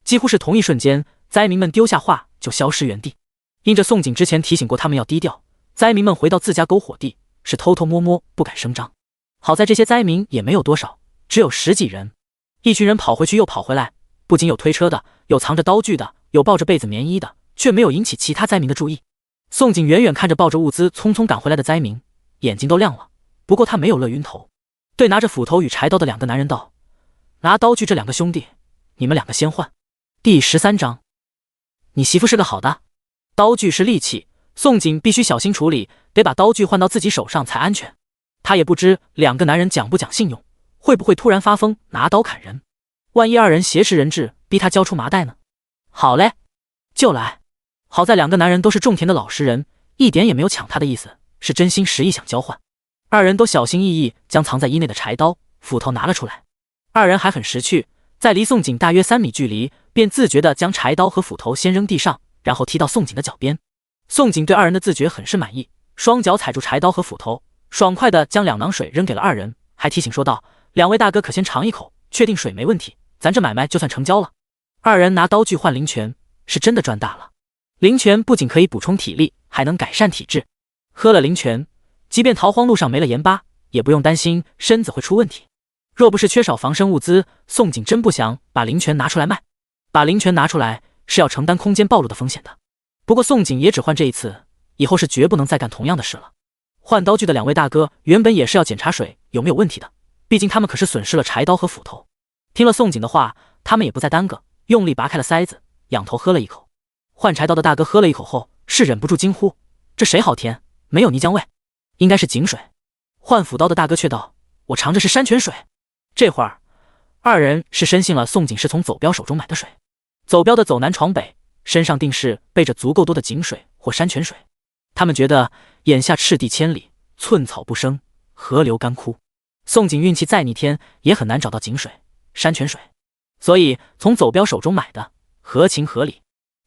几乎是同一瞬间，灾民们丢下话就消失原地。因着宋景之前提醒过他们要低调，灾民们回到自家篝火地是偷偷摸摸，不敢声张。好在这些灾民也没有多少，只有10几人。一群人跑回去又跑回来，不仅有推车的，有藏着刀具的，有抱着被子棉衣的，却没有引起其他灾民的注意。宋景远远看着抱着物资匆匆赶回来的灾民，眼睛都亮了。不过他没有乐晕头，对拿着斧头与柴刀的2个男人道：“拿刀具这2个兄弟，你们2个先换。”第13章，你媳妇是个好的。刀具是利器，宋景必须小心处理，得把刀具换到自己手上才安全。他也不知两个男人讲不讲信用，会不会突然发疯拿刀砍人。万一二人挟持人质，逼他交出麻袋呢？好嘞，就来。好在两个男人都是种田的老实人，一点也没有抢他的意思，是真心实意想交换。二人都小心翼翼将藏在衣内的柴刀、斧头拿了出来。二人还很识趣，在离宋景大约3米距离，便自觉地将柴刀和斧头先扔地上，然后踢到宋景的脚边。宋景对二人的自觉很是满意，双脚踩住柴刀和斧头，爽快地将2囊水扔给了二人，还提醒说道：“两位大哥可先尝一口，确定水没问题，咱这买卖就算成交了。”二人拿刀具换灵泉，是真的赚大了。灵泉不仅可以补充体力，还能改善体质。喝了灵泉，即便逃荒路上没了盐巴，也不用担心身子会出问题。若不是缺少防身物资，宋景真不想把灵泉拿出来卖。把灵泉拿出来是要承担空间暴露的风险的。不过宋景也只换这一次，以后是绝不能再干同样的事了。换刀具的2位大哥原本也是要检查水有没有问题的，毕竟他们可是损失了柴刀和斧头。听了宋景的话，他们也不再耽搁，用力拔开了塞子，仰头喝了一口。换柴刀的大哥喝了一口后，是忍不住惊呼：“这水好甜，没有泥浆味，应该是井水。”换斧刀的大哥却道：“我尝着是山泉水。”这会儿，二人是深信了宋景是从走镖手中买的水。走镖的走南闯北，身上定是备着足够多的井水或山泉水。他们觉得眼下赤地千里，寸草不生，河流干枯。宋景运气再逆天，也很难找到井水、山泉水，所以从走镖手中买的，合情合理。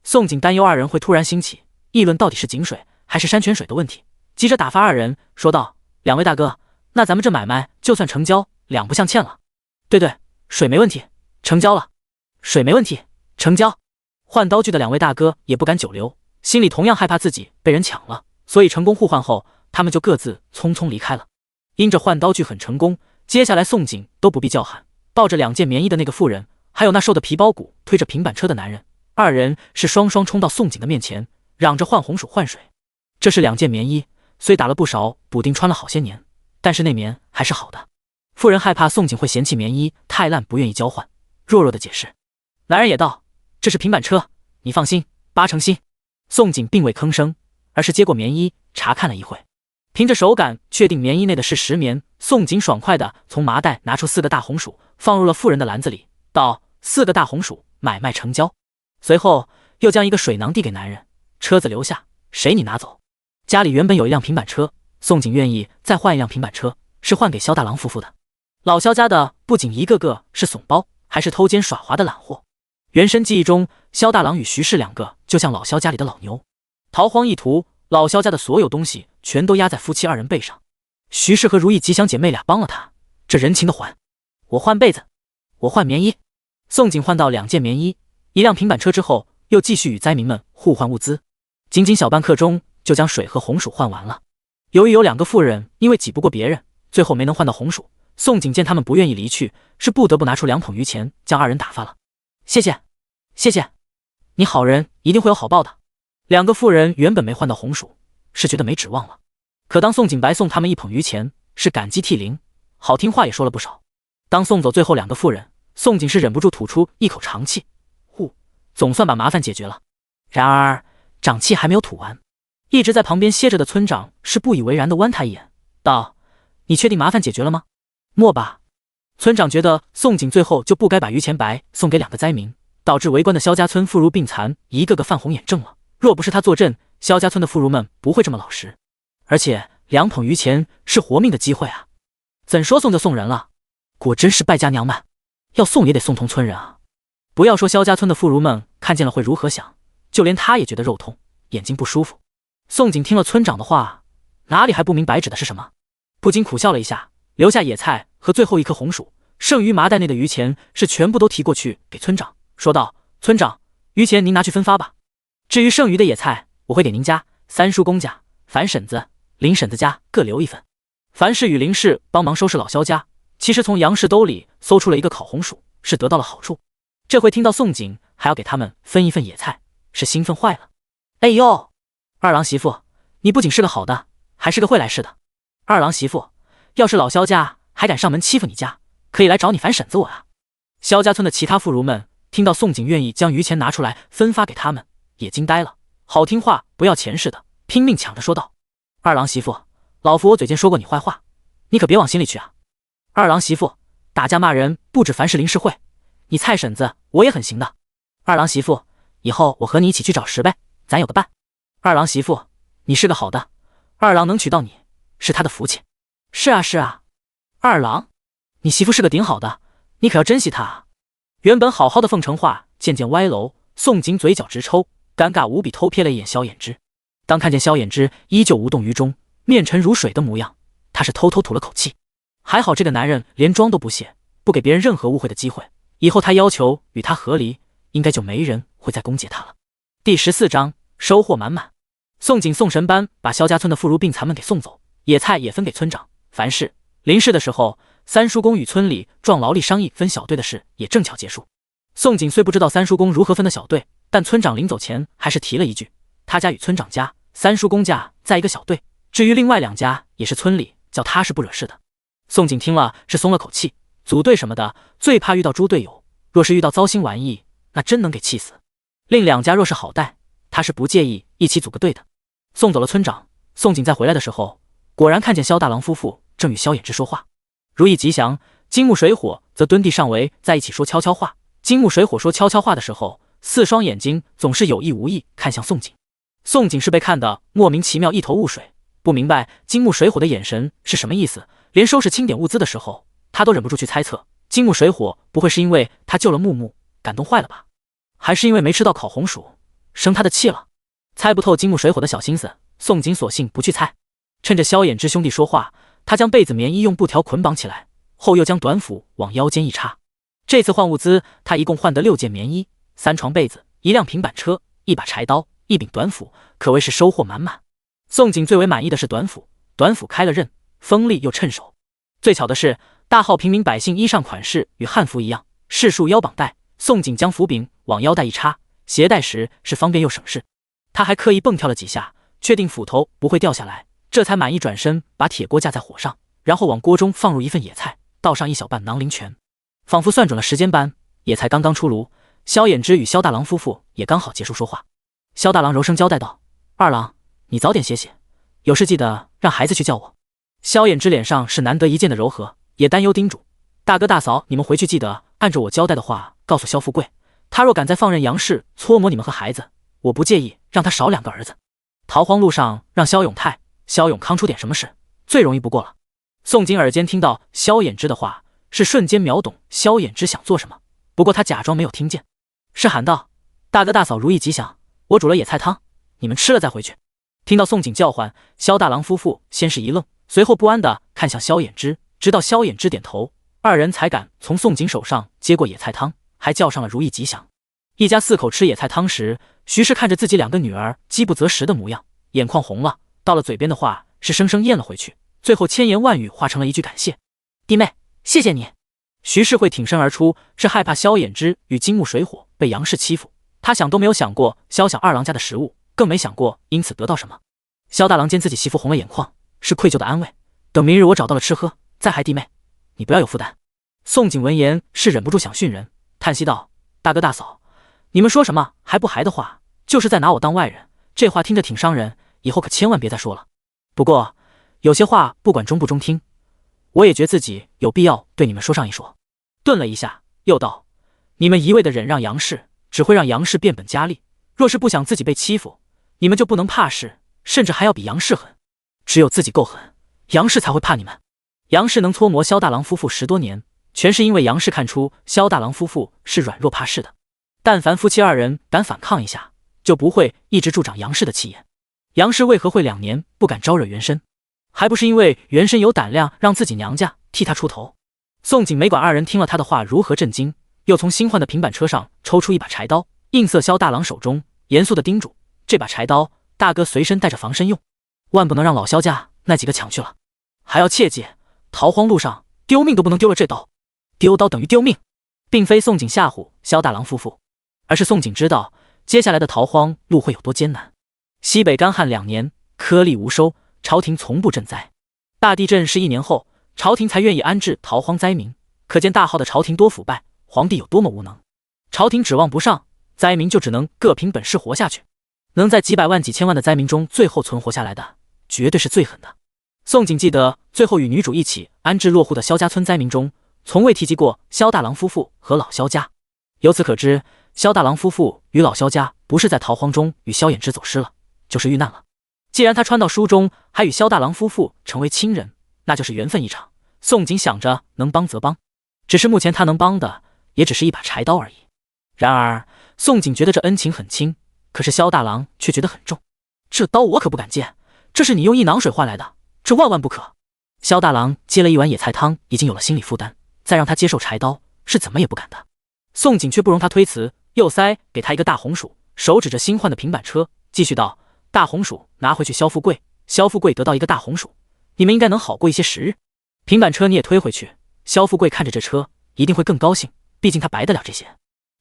宋景担忧二人会突然兴起，议论到底是井水还是山泉水的问题，急着打发二人，说道：“两位大哥，那咱们这买卖就算成交，两不相欠了。”“对，水没问题，成交了。”“水没问题，成交。”换刀具的2位大哥也不敢久留，心里同样害怕自己被人抢了，所以成功互换后，他们就各自匆匆离开了。因着换刀具很成功，接下来宋景都不必叫喊，抱着2件棉衣的那个妇人，还有那瘦的皮包骨推着平板车的男人，二人是双双冲到宋景的面前，嚷着换红薯换水。这是2件棉衣，虽打了不少补丁，穿了好些年，但是那棉还是好的。妇人害怕宋景会嫌弃棉衣太烂，不愿意交换，弱弱的解释。男人也道：“这是平板车，你放心，8成新。”宋景并未吭声，而是接过棉衣查看了一会，凭着手感确定棉衣内的是实棉。宋景爽快地从麻袋拿出4个大红薯，放入了妇人的篮子里，道：“4个大红薯，买卖成交。”随后又将1个水囊递给男人：“车子留下，谁你拿走。”家里原本有一辆平板车，宋景愿意再换一辆平板车，是换给萧大郎夫妇的。老萧家的不仅一个个是怂包，还是偷奸耍滑的懒货。原神记忆中，萧大郎与徐氏2个就像老萧家里的老牛。逃荒一途，老萧家的所有东西全都压在夫妻2人背上。徐氏和如意吉祥姐妹俩帮了他，这人情的还。我换被子，我换棉衣。宋景换到2件棉衣、1辆平板车之后，又继续与灾民们互换物资。仅仅小半刻钟，就将水和红薯换完了。由于有2个妇人因为挤不过别人，最后没能换到红薯，宋景见他们不愿意离去，是不得不拿出2捧鱼钱将2人打发了。谢谢，你好人一定会有好报的。2个妇人原本没换到红薯，是觉得没指望了。可当宋景白送他们1捧鱼钱，是感激涕零，好听话也说了不少。当送走最后2个妇人，宋景是忍不住吐出一口长气，总算把麻烦解决了。然而长气还没有吐完，一直在旁边歇着的村长是不以为然的剜他一眼，道：“你确定麻烦解决了吗？”“莫吧。”村长觉得宋景最后就不该把鱼钱白送给2个灾民，导致围观的萧家村妇孺病残，一个个犯红眼症了。若不是他坐镇，萧家村的妇孺们不会这么老实。而且2捧鱼钱是活命的机会啊，怎说送就送人了？果真是败家娘们，要送也得送同村人啊！不要说萧家村的妇孺们看见了会如何想，就连他也觉得肉痛，眼睛不舒服。宋景听了村长的话，哪里还不明白指的是什么，不禁苦笑了一下，留下野菜和最后1颗红薯，剩余麻袋内的鱼钱是全部都提过去给村长，说道：“村长，鱼钱您拿去分发吧。至于剩余的野菜，我会给您家、三叔公家、樊婶子、林婶子家各留1份。”樊氏与林氏帮忙收拾老萧家，其实从杨氏兜里搜出了1个烤红薯，是得到了好处。这回听到宋景还要给他们分1份野菜，是兴奋坏了。哎呦，二郎媳妇，你不仅是个好的，还是个会来事的。二郎媳妇，要是老萧家还敢上门欺负你家，可以来找你樊婶子我啊。萧家村的其他妇孺们听到宋景愿意将鱼钱拿出来分发给他们，也惊呆了，好听话不要钱似的，拼命抢着说道：“二郎媳妇，老夫我嘴尖说过你坏话，你可别往心里去啊。二郎媳妇，打架骂人不止凡是林氏会，你蔡婶子我也很行的。二郎媳妇，以后我和你一起去找食呗，咱有个伴。二郎媳妇，你是个好的，二郎能娶到你是他的福气。是啊是啊，二郎，你媳妇是个顶好的，你可要珍惜她啊。原本好好的奉承话渐渐歪楼，宋景嘴角直抽，尴尬无比，偷瞥了一眼萧衍之。当看见萧衍之依旧无动于衷，面沉如水的模样，他是偷偷吐了口气。还好这个男人连装都不屑，不给别人任何误会的机会，以后他要求与他和离，应该就没人会再攻讦他了。第14章收获满满。宋景送神班把萧家村的妇孺病残们给送走，野菜也分给村长。凡事临事的时候，三叔公与村里壮劳力商议分小队的事也正巧结束。宋景虽不知道三叔公如何分的小队，但村长临走前还是提了一句，他家与村长家、三叔公家在一个小队，至于另外2家也是村里叫他是不惹事的。宋景听了是松了口气，组队什么的最怕遇到猪队友，若是遇到糟心玩意，那真能给气死。另2家若是好带，他是不介意一起组个队的。送走了村长，宋景再回来的时候，果然看见萧大郎夫妇正与萧衍之说话。如意吉祥，金木水火则蹲地上围在一起说悄悄话。金木水火说悄悄话的时候，4双眼睛总是有意无意看向宋景。宋景是被看得莫名其妙，一头雾水，不明白金木水火的眼神是什么意思。连收拾清点物资的时候，他都忍不住去猜测，金木水火不会是因为他救了木木感动坏了吧？还是因为没吃到烤红薯生他的气了？猜不透金木水火的小心思，宋景索性不去猜。趁着萧衍之兄弟说话，他将被子棉衣用布条捆绑起来，后又将短斧往腰间一插。这次换物资，他一共换得6件棉衣、3床被子、1辆平板车、1把柴刀、1柄短斧，可谓是收获满满。宋景最为满意的是短斧，短斧开了刃，锋利又趁手。最巧的是，大号平民百姓衣上款式与汉服一样，式数腰绑带。宋景将斧柄往腰带一插，携带时是方便又省事。他还刻意蹦跳了几下，确定斧头不会掉下来，这才满意转身把铁锅架在火上，然后往锅中放入一份野菜，倒上1小半囊灵泉。仿佛算准了时间般，野菜刚刚出炉，萧衍之与萧大郎夫妇也刚好结束说话。萧大郎柔声交代道：“二郎，你早点歇歇，有事记得让孩子去叫我。”萧衍之脸上是难得一见的柔和，也担忧叮嘱：“大哥大嫂，你们回去记得按着我交代的话告诉萧富贵，他若敢再放任杨氏搓磨你们和孩子，我不介意让他少2个儿子。逃荒路上让萧永泰、萧永康出点什么事，最容易不过了。”宋景耳间听到萧衍之的话，是瞬间秒懂萧衍之想做什么，不过他假装没有听见，是喊道：“大哥大嫂如意吉祥，我煮了野菜汤，你们吃了再回去。”听到宋景叫唤，萧大郎夫妇先是一愣，随后不安地看向萧衍之，直到萧衍之点头，2人才敢从宋景手上接过野菜汤，还叫上了如意吉祥。一家4口吃野菜汤时，徐氏看着自己2个女儿饥不择食的模样，眼眶红了，到了嘴边的话是生生咽了回去，最后千言万语化成了一句感谢：“弟妹，谢谢你。”徐氏会挺身而出，是害怕萧衍之与金木水火被杨氏欺负，他想都没有想过萧小2郎家的食物，更没想过因此得到什么。萧大郎见自己媳妇红了眼眶，是愧疚的安慰：“等明日我找到了吃喝，再害弟妹，你不要有负担。”宋景闻言是忍不住想训人，叹息道：“大哥大嫂，你们说什么还不还的话，就是在拿我当外人，这话听着挺伤人，以后可千万别再说了。不过有些话不管中不中听，我也觉自己有必要对你们说上一说。”顿了一下，又道：“你们一味的忍让杨氏，只会让杨氏变本加厉。若是不想自己被欺负，你们就不能怕事，甚至还要比杨氏狠。只有自己够狠，杨氏才会怕你们。”杨氏能搓磨萧大郎夫妇10多年，全是因为杨氏看出萧大郎夫妇是软弱怕事的。但凡夫妻2人敢反抗一下，就不会一直助长杨氏的气焰。杨氏为何会2年不敢招惹原身？还不是因为原身有胆量让自己娘家替他出头。宋景没管2人听了他的话如何震惊，又从新换的平板车上抽出1把柴刀，映射萧大郎手中，严肃地叮嘱：“这把柴刀，大哥随身带着防身用，万不能让老萧家那几个抢去了。还要切记，逃荒路上丢命都不能丢了这刀，丢刀等于丢命。”并非宋景吓唬萧大郎夫妇，而是宋景知道接下来的逃荒路会有多艰难。西北干旱2年，颗粒无收，朝廷从不赈灾。大地震是1年后，朝廷才愿意安置逃荒灾民，可见大号的朝廷多腐败，皇帝有多么无能。朝廷指望不上，灾民就只能各凭本事活下去。能在几百万几千万的灾民中最后存活下来的，绝对是最狠的。宋景记得最后与女主一起安置落户的萧家村灾民中，从未提及过萧大郎夫妇和老萧家。由此可知，萧大郎夫妇与老萧家不是在逃荒中与萧衍之走失了，就是遇难了。既然他穿到书中，还与萧大郎夫妇成为亲人，那就是缘分一场。宋景想着能帮则帮，只是目前他能帮的也只是一把柴刀而已。然而宋景觉得这恩情很轻，可是萧大郎却觉得很重。这刀我可不敢接，这是你用一囊水换来的，这万万不可。萧大郎接了一碗野菜汤，已经有了心理负担，再让他接受柴刀，是怎么也不敢的。宋景却不容他推辞，又塞给他一个大红薯，手指着新换的平板车，继续道：大红薯拿回去萧富贵，萧富贵得到一个大红薯，你们应该能好过一些时日。平板车你也推回去，萧富贵看着这车一定会更高兴，毕竟他白得了这些。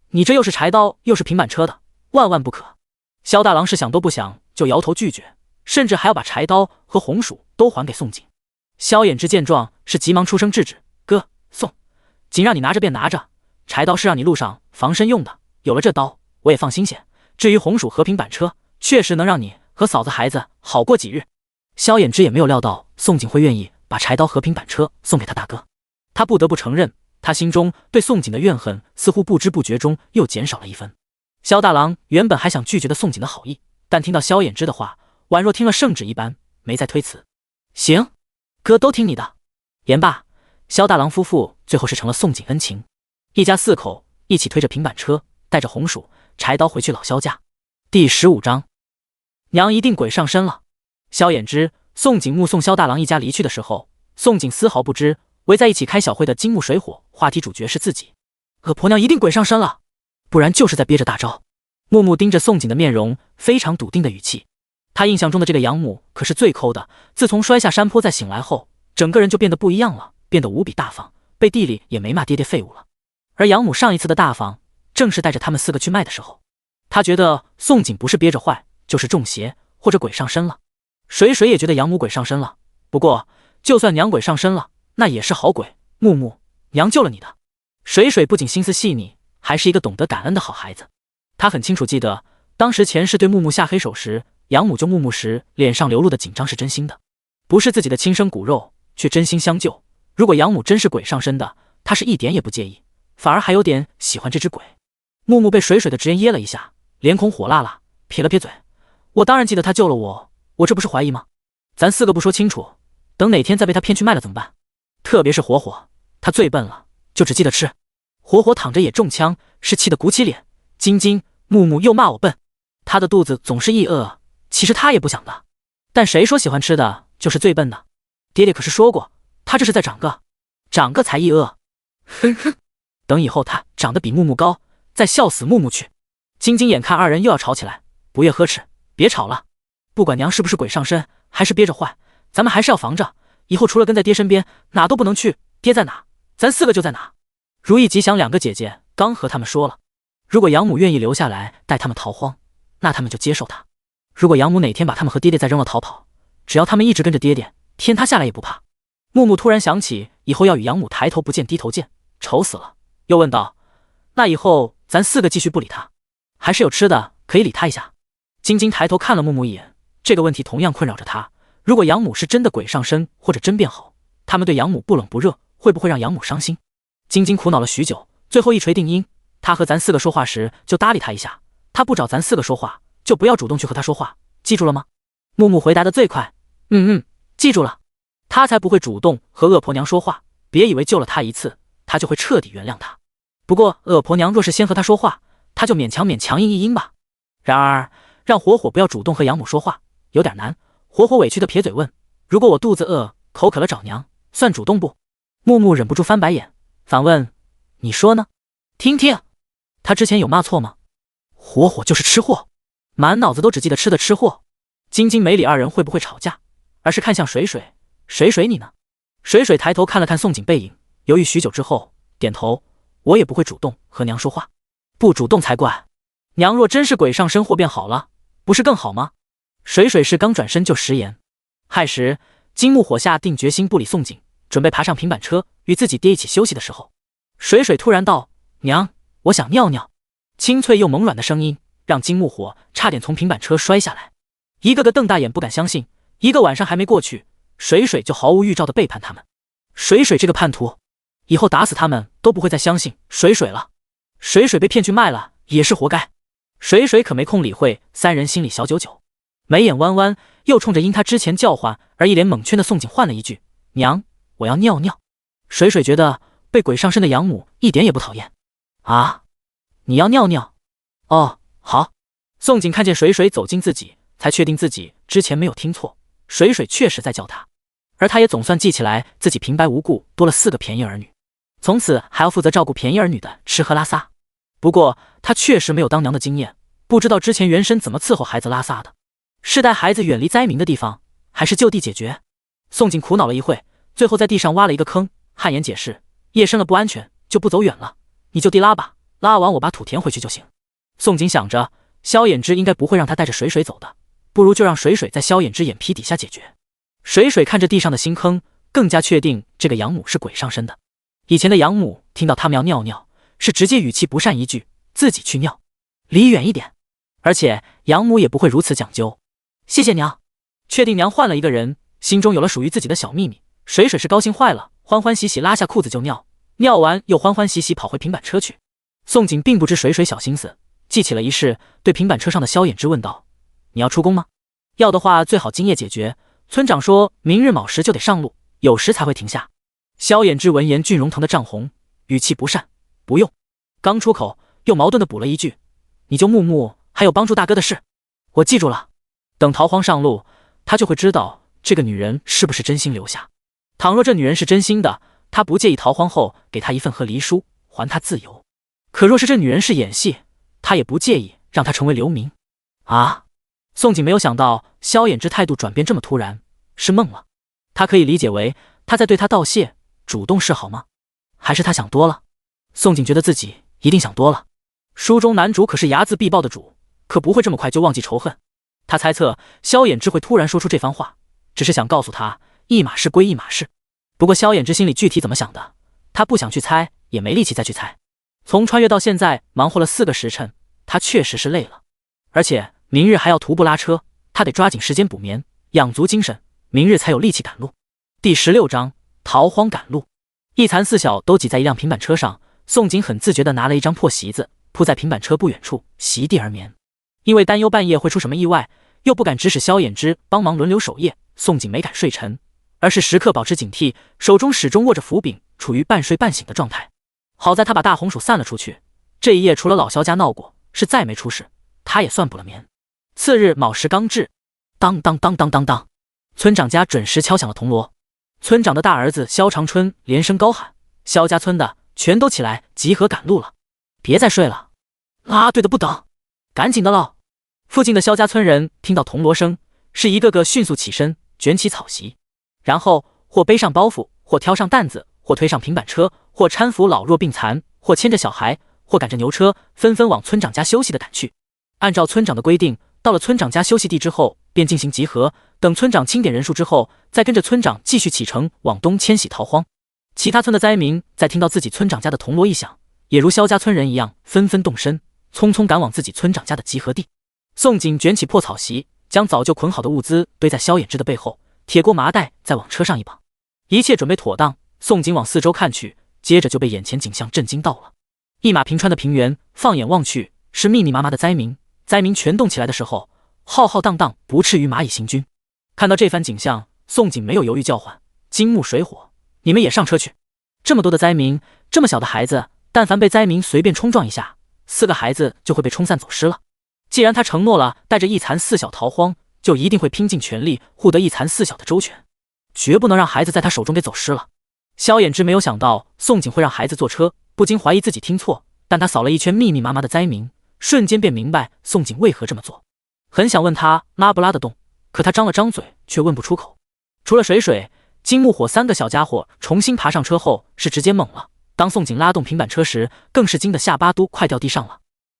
你这又是柴刀又是平板车的，万万不可。萧大郎是想都不想就摇头拒绝，甚至还要把柴刀和红薯都还给宋景。萧衍之见状是急忙出声制止：哥，宋景让你拿着便拿着，柴刀是让你路上防身用的，有了这刀我也放心些。至于红薯和平板车，确实能让你和嫂子孩子好过几日。萧衍之也没有料到宋景会愿意把柴刀和平板车送给他大哥，他不得不承认，他心中对宋景的怨恨似乎不知不觉中又减少了一分。萧大郎原本还想拒绝的宋景的好意，但听到萧衍之的话，宛若听了圣旨一般，没再推辞。行，哥都听你的。言罢，萧大郎夫妇最后是成了宋景恩情，一家4口一起推着平板车，带着红薯、柴刀回去老萧家。第15章，娘一定鬼上身了。萧衍之、宋景目送萧大郎一家离去的时候，宋景丝毫不知围在一起开小会的金木水火话题主角是自己。恶婆娘一定鬼上身了，不然就是在憋着大招。木木盯着宋景的面容，非常笃定的语气。他印象中的这个养母可是最抠的，自从摔下山坡再醒来后，整个人就变得不一样了，变得无比大方，背地里也没骂爹爹废物了。而养母上一次的大方，正是带着他们4个去卖的时候。他觉得宋景不是憋着坏，就是中邪或者鬼上身了。水水也觉得养母鬼上身了，不过就算娘鬼上身了，那也是好鬼。木木，娘救了你的。水水不仅心思细腻，还是一个懂得感恩的好孩子。他很清楚记得，当时前世对木木下黑手时，养母救木木时脸上流露的紧张是真心的，不是自己的亲生骨肉，却真心相救。如果养母真是鬼上身的，他是一点也不介意，反而还有点喜欢这只鬼。木木被水水的直言噎了一下，脸孔火辣辣，撇了撇嘴：我当然记得他救了我，我这不是怀疑吗？咱4个不说清楚，等哪天再被他骗去卖了怎么办？特别是火火，他最笨了，就只记得吃。火火躺着也中枪，是气得鼓起脸。晶晶、木木又骂我笨，他的肚子总是一饿，其实他也不想的，但谁说喜欢吃的就是最笨的？爹爹可是说过，他这是在长个才一饿。哼哼，等以后他长得比木木高，再笑死木木去。晶晶眼看2人又要吵起来，不越呵斥，别吵了，不管娘是不是鬼上身，还是憋着坏，咱们还是要防着，以后除了跟在爹身边，哪都不能去，爹在哪，咱4个就在哪。如意吉祥2个姐姐刚和他们说了，如果养母愿意留下来带他们逃荒，那他们就接受他；如果养母哪天把他们和爹爹再扔了逃跑，只要他们一直跟着爹爹，天塌下来也不怕。木木突然想起以后要与养母抬头不见低头见，愁死了，又问道：那以后咱4个继续不理他，还是有吃的可以理他一下？晶晶抬头看了木木一眼，这个问题同样困扰着他。如果养母是真的鬼上身或者真变好，他们对养母不冷不热，会不会让养母伤心？晶晶苦恼了许久，最后一锤定音，他和咱4个说话时就搭理他一下，他不找咱4个说话，就不要主动去和他说话，记住了吗？木木回答的最快，记住了。他才不会主动和恶婆娘说话，别以为救了他一次，他就会彻底原谅他。不过恶婆娘若是先和他说话，他就勉强应一应吧。然而让火火不要主动和养母说话，有点难。火火委屈的撇嘴问：如果我肚子饿，口渴了找娘，算主动不？木木忍不住翻白眼，反问：你说呢？听听，他之前有骂错吗？火火就是吃货，满脑子都只记得吃的吃货。晶晶没理2人会不会吵架，而是看向水水：水水你呢？水水抬头看了看宋景背影，犹豫许久之后点头：我也不会主动和娘说话，不主动才怪。娘若真是鬼上身或变好了，不是更好吗？水水是刚转身就食言。亥时，金木火下定决心不理宋景，准备爬上平板车与自己爹一起休息的时候，水水突然道：娘，我想尿尿。清脆又萌软的声音让金木火差点从平板车摔下来，一个个瞪大眼不敢相信。一个晚上还没过去，水水就毫无预兆地背叛他们。水水这个叛徒，以后打死他们都不会再相信水水了。水水被骗去卖了也是活该。水水可没空理会三人心里小九九，眉眼弯弯，又冲着因他之前叫唤而一脸懵圈的宋景唤了一句：“娘，我要尿尿。”水水觉得被鬼上身的养母一点也不讨厌。啊，你要尿尿？哦，好。宋景看见水水走近自己，才确定自己之前没有听错，水水确实在叫他，而他也总算记起来自己平白无故多了4个便宜儿女，从此还要负责照顾便宜儿女的吃喝拉撒。不过他确实没有当娘的经验，不知道之前原身怎么伺候孩子拉撒的，是带孩子远离灾民的地方，还是就地解决？宋景苦恼了一会，最后在地上挖了一个坑，汗颜解释：夜深了不安全，就不走远了，你就地拉吧，拉完我把土填回去就行。宋景想着萧衍之应该不会让他带着水水走的，不如就让水水在萧衍之眼皮底下解决。水水看着地上的新坑，更加确定这个养母是鬼上身的。以前的养母听到他们要尿尿，是直接语气不善一句：“自己去尿，离远一点。”而且养母也不会如此讲究。谢谢娘。确定娘换了一个人，心中有了属于自己的小秘密，水水是高兴坏了，欢欢喜喜拉下裤子就尿，尿完又欢欢喜喜跑回平板车去。宋景并不知水水小心思，记起了一事，对平板车上的萧衍之问道：“你要出宫吗？要的话最好今夜解决。村长说明日卯时就得上路，有时才会停下。”萧衍之闻言俊容疼的涨红，语气不善：“不用。”刚出口又矛盾的补了一句：“你就木木还有帮助大哥的事，我记住了。等逃荒上路，他就会知道这个女人是不是真心留下。倘若这女人是真心的，他不介意逃荒后给她一份和离书，还她自由。可若是这女人是演戏，他也不介意让她成为流民。”啊！宋景没有想到萧衍之态度转变这么突然，是懵了。他可以理解为他在对他道谢，主动示好吗？还是他想多了？宋景觉得自己一定想多了。书中男主可是睚眦必报的主，可不会这么快就忘记仇恨。他猜测萧衍之会突然说出这番话，只是想告诉他一码事归一码事。不过萧衍之心里具体怎么想的，他不想去猜，也没力气再去猜。从穿越到现在忙活了4个时辰，他确实是累了，而且明日还要徒步拉车，他得抓紧时间补眠，养足精神，明日才有力气赶路。第16章逃荒赶路。一残4小都挤在一辆平板车上，宋景很自觉地拿了一张破席子铺在平板车不远处，席地而眠。因为担忧半夜会出什么意外，又不敢指使萧衍之帮忙轮流守夜，宋景没敢睡沉，而是时刻保持警惕，手中始终握着斧柄，处于半睡半醒的状态。好在他把大红薯散了出去，这一夜除了老萧家闹过，是再没出事，他也算补了眠。次日卯时刚至，当当当当当当，村长家准时敲响了铜锣。村长的大儿子萧长春连声高喊：“萧家村的全都起来，集合赶路了！别再睡了，拉队的不等，赶紧的喽！”附近的萧家村人听到铜锣声，是一个个迅速起身，卷起草席，然后或背上包袱，或挑上担子，或推上平板车，或搀扶老弱病残，或牵着小孩，或赶着牛车，纷纷往村长家休息的赶去。按照村长的规定，到了村长家休息地之后，便进行集合，等村长清点人数之后，再跟着村长继续启程往东迁徙逃荒。其他村的灾民在听到自己村长家的铜锣一响，也如萧家村人一样，纷纷动身，匆匆赶往自己村长家的集合地。宋景卷起破草席，将早就捆好的物资堆在萧衍之的背后，铁锅麻袋再往车上一绑，一切准备妥当。宋景往四周看去，接着就被眼前景象震惊到了。一马平川的平原，放眼望去是密密麻麻的灾民，灾民全动起来的时候，浩浩荡荡，不啻于蚂蚁行军。看到这番景象，宋景没有犹豫，叫唤：“金木水火，你们也上车去！”这么多的灾民，这么小的孩子，但凡被灾民随便冲撞一下，4个孩子就会被冲散走失了。既然他承诺了带着一残4小逃荒，就一定会拼尽全力护得一残4小的周全，绝不能让孩子在他手中给走失了。萧衍之没有想到宋景会让孩子坐车，不禁怀疑自己听错，但他扫了一圈密密麻麻的灾民，瞬间便明白宋景为何这么做。很想问他拉不拉得动，可他张了张嘴却问不出口。除了水水、金木火3个小家伙重新爬上车后是直接懵了，当宋景拉动平板车时，更是惊得下巴都快掉地上了。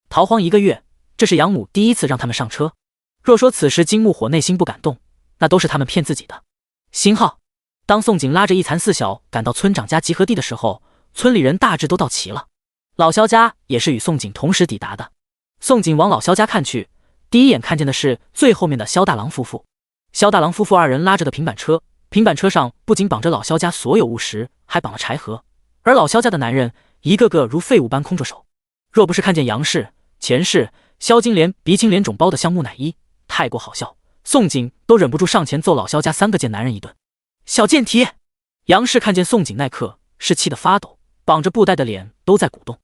逃荒1个月，这是养母第一次让他们上车。若说此时金木火内心不敢动，那都是他们骗自己的。星号，当宋景拉着一残4小赶到村长家集合地的时候，村里人大致都到齐了。老萧家也是与宋景同时抵达的。宋景往老萧家看去，第一眼看见的是最后面的萧大郎夫妇。萧大郎夫妇2人拉着的平板车，平板车上不仅绑着老萧家所有物实，还绑了柴禾，而老萧家的男人一个个如废物般空着手。若不是看见杨氏、钱氏、萧金莲鼻青脸肿包得像木乃伊，太过好笑，宋景都忍不住上前揍老萧家3个贱男人一顿。小贱蹄！杨氏看见宋景那刻是气得发抖，绑着布袋的脸都在鼓动。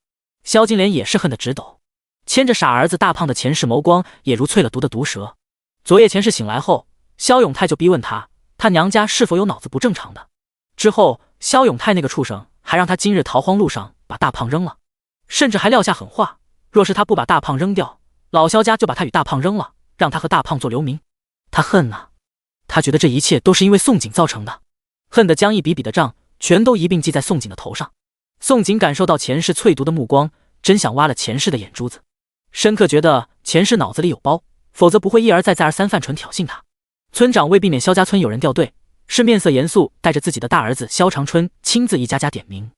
萧金莲也是恨得直抖，牵着傻儿子大胖的钱氏眸光也如淬了毒的毒蛇。昨夜钱氏醒来后，萧永泰就逼问他娘家是否有脑子不正常的。之后萧永泰那个畜生还让他今日逃荒路上把大胖扔了，甚至还撂下狠话，若是他不把大胖扔掉，老萧家就把他与大胖扔了，让他和大胖做流民。他恨啊，他觉得这一切都是因为宋景造成的，恨得将一笔笔的账全都一并记在宋景的头上。宋景感受到钱氏淬毒的目光，真想挖了钱氏的眼珠子，深刻觉得钱氏脑子里有包，否则不会一而再再而三犯蠢挑衅他。村长为避免萧家村有人掉队，是面色严肃带着自己的大儿子萧长春亲自一家家点名，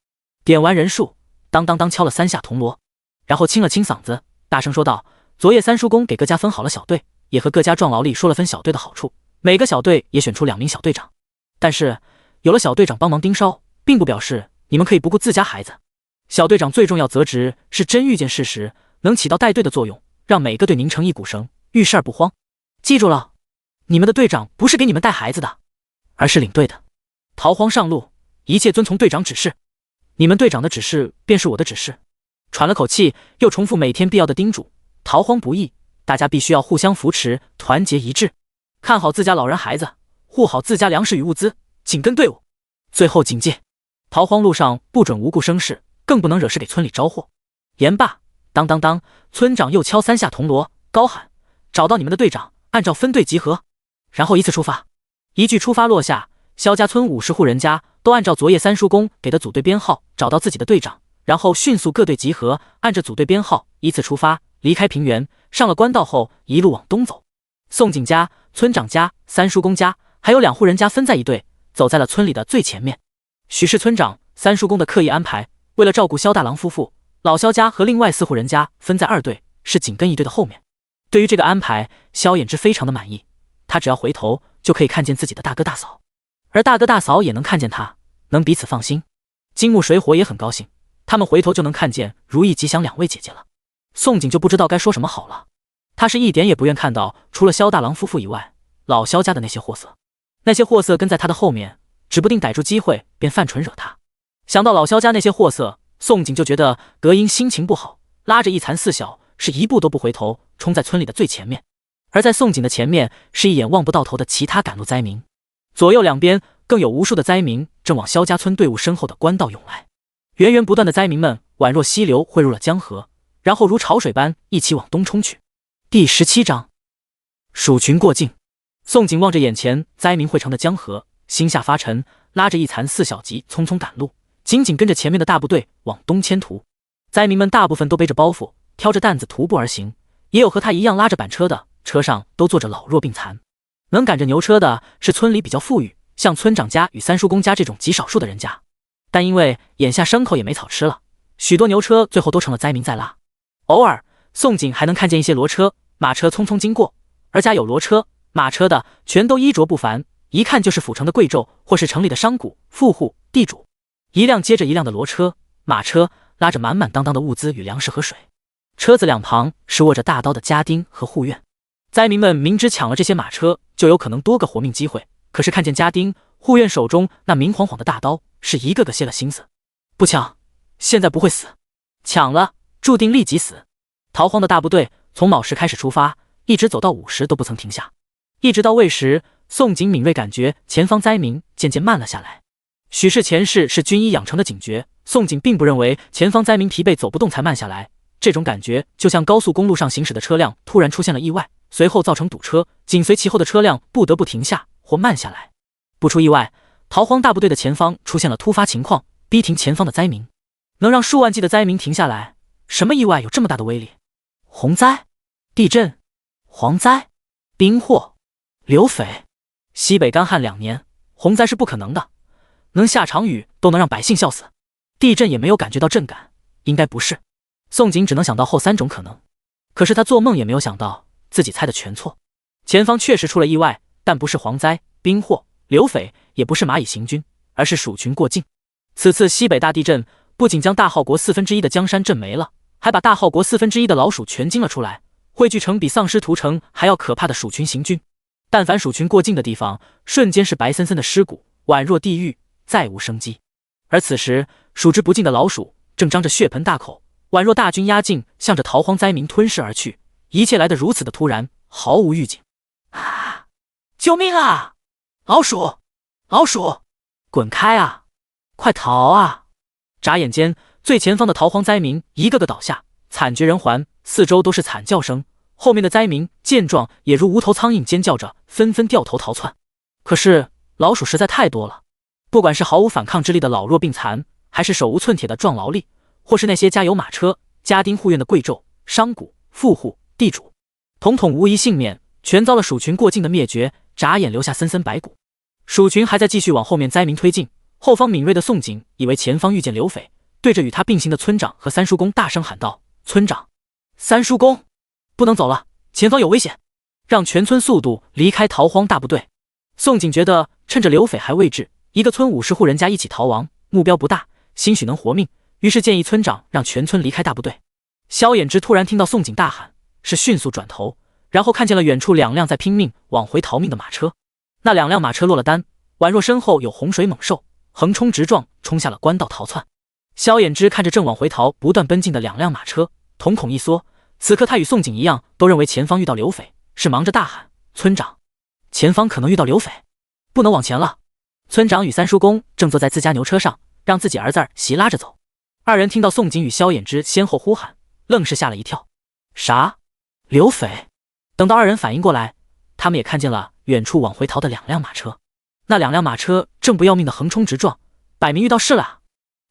点完人数，当当当敲了3下铜锣，然后清了清嗓子，大声说道：昨夜三叔公给各家分好了小队，也和各家壮劳力说了分小队的好处，每个小队也选出2名小队长，但是有了小队长帮忙盯梢，并不表示你们可以不顾自家孩子。小队长最重要责职是真遇见事时能起到带队的作用，让每个队拧成一股绳，遇事而不慌。记住了，你们的队长不是给你们带孩子的，而是领队的。逃荒上路，一切遵从队长指示，你们队长的指示便是我的指示。喘了口气，又重复每天必要的叮嘱：逃荒不易，大家必须要互相扶持，团结一致，看好自家老人孩子，护好自家粮食与物资，紧跟队伍。最后警戒，逃荒路上不准无故生事，更不能惹事给村里招祸。言罢，当当当，村长又敲3下铜锣，高喊：找到你们的队长，按照分队集合，然后依次出发。一句出发落下，萧家村50户人家都按照昨夜三叔公给的组队编号找到自己的队长，然后迅速各队集合，按着组队编号依次出发，离开平原，上了官道后一路往东走。宋景家、村长家、三叔公家还有2户人家分在一队，走在了村里的最前面。许是村长、三叔公的刻意安排，为了照顾萧大郎夫妇，老萧家和另外4户人家分在2队，是紧跟一队的后面。对于这个安排，萧衍之非常的满意，他只要回头就可以看见自己的大哥大嫂，而大哥大嫂也能看见他，能彼此放心。金木水火也很高兴，他们回头就能看见如意吉祥2位姐姐了。宋景就不知道该说什么好了，他是一点也不愿看到除了萧大郎夫妇以外，老萧家的那些货色。那些货色跟在他的后面，指不定逮住机会便犯蠢惹他。想到老萧家那些货色，宋景就觉得隔音心情不好，拉着一残4小是一步都不回头，冲在村里的最前面。而在宋景的前面是一眼望不到头的其他赶路灾民，左右两边更有无数的灾民正往萧家村队伍身后的官道涌来。源源不断的灾民们宛若溪流汇入了江河，然后如潮水般一起往东冲去。第17章鼠群过境。宋景望着眼前灾民汇成的江河，心下发沉，拉着一残4小级匆匆赶路，紧紧跟着前面的大部队往东迁途。灾民们大部分都背着包袱，挑着担子徒步而行，也有和他一样拉着板车的，车上都坐着老弱病残。能赶着牛车的是村里比较富裕，像村长家与三叔公家这种极少数的人家，但因为眼下牲口也没草吃了，许多牛车最后都成了灾民在拉。偶尔宋景还能看见一些骡车、马车匆匆经过，而家有骡车、马车的全都衣着不凡，一看就是府城的贵胄或是城里的商贾、富户、地主。一辆接着一辆的骡车、马车拉着满满当当的物资与粮食和水，车子两旁是握着大刀的家丁和护院。灾民们明知抢了这些马车就有可能多个活命机会，可是看见家丁、护院手中那明晃晃的大刀，是一个个歇了心思。不抢，现在不会死；抢了，注定立即死。逃荒的大部队从卯时开始出发，一直走到午时都不曾停下，一直到未时，宋景敏锐感觉前方灾民渐渐慢了下来。许是前世是军医养成的警觉，宋景并不认为前方灾民疲惫走不动才慢下来，这种感觉就像高速公路上行驶的车辆突然出现了意外，随后造成堵车，紧随其后的车辆不得不停下或慢下来。不出意外，逃荒大部队的前方出现了突发情况，逼停前方的灾民。能让数万计的灾民停下来，什么意外有这么大的威力？洪灾、地震、蝗灾、兵祸、流匪。西北干旱2年，洪灾是不可能的，能下场雨都能让百姓笑死。地震也没有感觉到震感，应该不是。宋景只能想到后3种可能，可是他做梦也没有想到自己猜的全错。前方确实出了意外，但不是蝗灾、兵祸、刘匪也不是蚂蚁行军，而是鼠群过境。此次西北大地震不仅将大号国1/4的江山震没了，还把大号国1/4的老鼠全惊了出来，汇聚成比丧尸屠城还要可怕的鼠群行军。但凡鼠群过境的地方，瞬间是白森森的尸骨，宛若地狱，再无生机。而此时数之不尽的老鼠正张着血盆大口，宛若大军压境，向着逃荒灾民吞噬而去。一切来得如此的突然，毫无预警。啊！救命啊！老鼠！老鼠！滚开啊！快逃啊！眨眼间，最前方的逃荒灾民一个个倒下，惨绝人寰，四周都是惨叫声。后面的灾民见状，也如无头苍蝇尖叫着，纷纷掉头逃窜。可是老鼠实在太多了，不管是毫无反抗之力的老弱病残，还是手无寸铁的壮劳力，或是那些加油马车、家丁护院的贵胄、商贾、富户、地主，统统无一幸免，全遭了鼠群过境的灭绝，眨眼留下森森白骨。鼠群还在继续往后面灾民推进，后方敏锐的宋景以为前方遇见刘匪，对着与他并行的村长和三叔公大声喊道：“村长，三叔公，不能走了，前方有危险，让全村速度离开逃荒大部队。”宋景觉得趁着刘匪还未至，一个村50户人家一起逃亡，目标不大，兴许能活命，于是建议村长让全村离开大部队。萧衍之突然听到宋景大喊，是迅速转头，然后看见了远处2辆在拼命往回逃命的马车。那2辆马车落了单，宛若身后有洪水猛兽，横冲直撞，冲下了官道逃窜。萧衍之看着正往回逃不断奔进的2辆马车，瞳孔一缩。此刻他与宋景一样，都认为前方遇到刘匪，是忙着大喊：“村长，前方可能遇到刘匪，不能往前了。”村长与三叔公正坐在自家牛车上，让自己儿子儿媳拉着走。二人听到宋景与萧衍之先后呼喊，愣是吓了一跳。啥？刘匪？等到二人反应过来，他们也看见了远处往回逃的2辆马车。那2辆马车正不要命的横冲直撞，摆明遇到事了啊！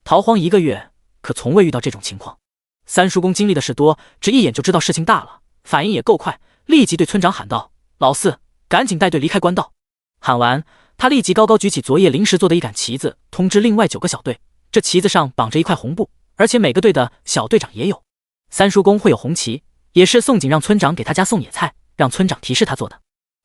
逃荒1个月，可从未遇到这种情况。三叔公经历的事多，只一眼就知道事情大了，反应也够快，立即对村长喊道：“老四，赶紧带队离开官道！”喊完，他立即高高举起昨夜临时做的一杆旗子，通知另外9个小队。这旗子上绑着一块红布，而且每个队的小队长也有。三叔公会有红旗，也是宋景让村长给他家送野菜，让村长提示他做的。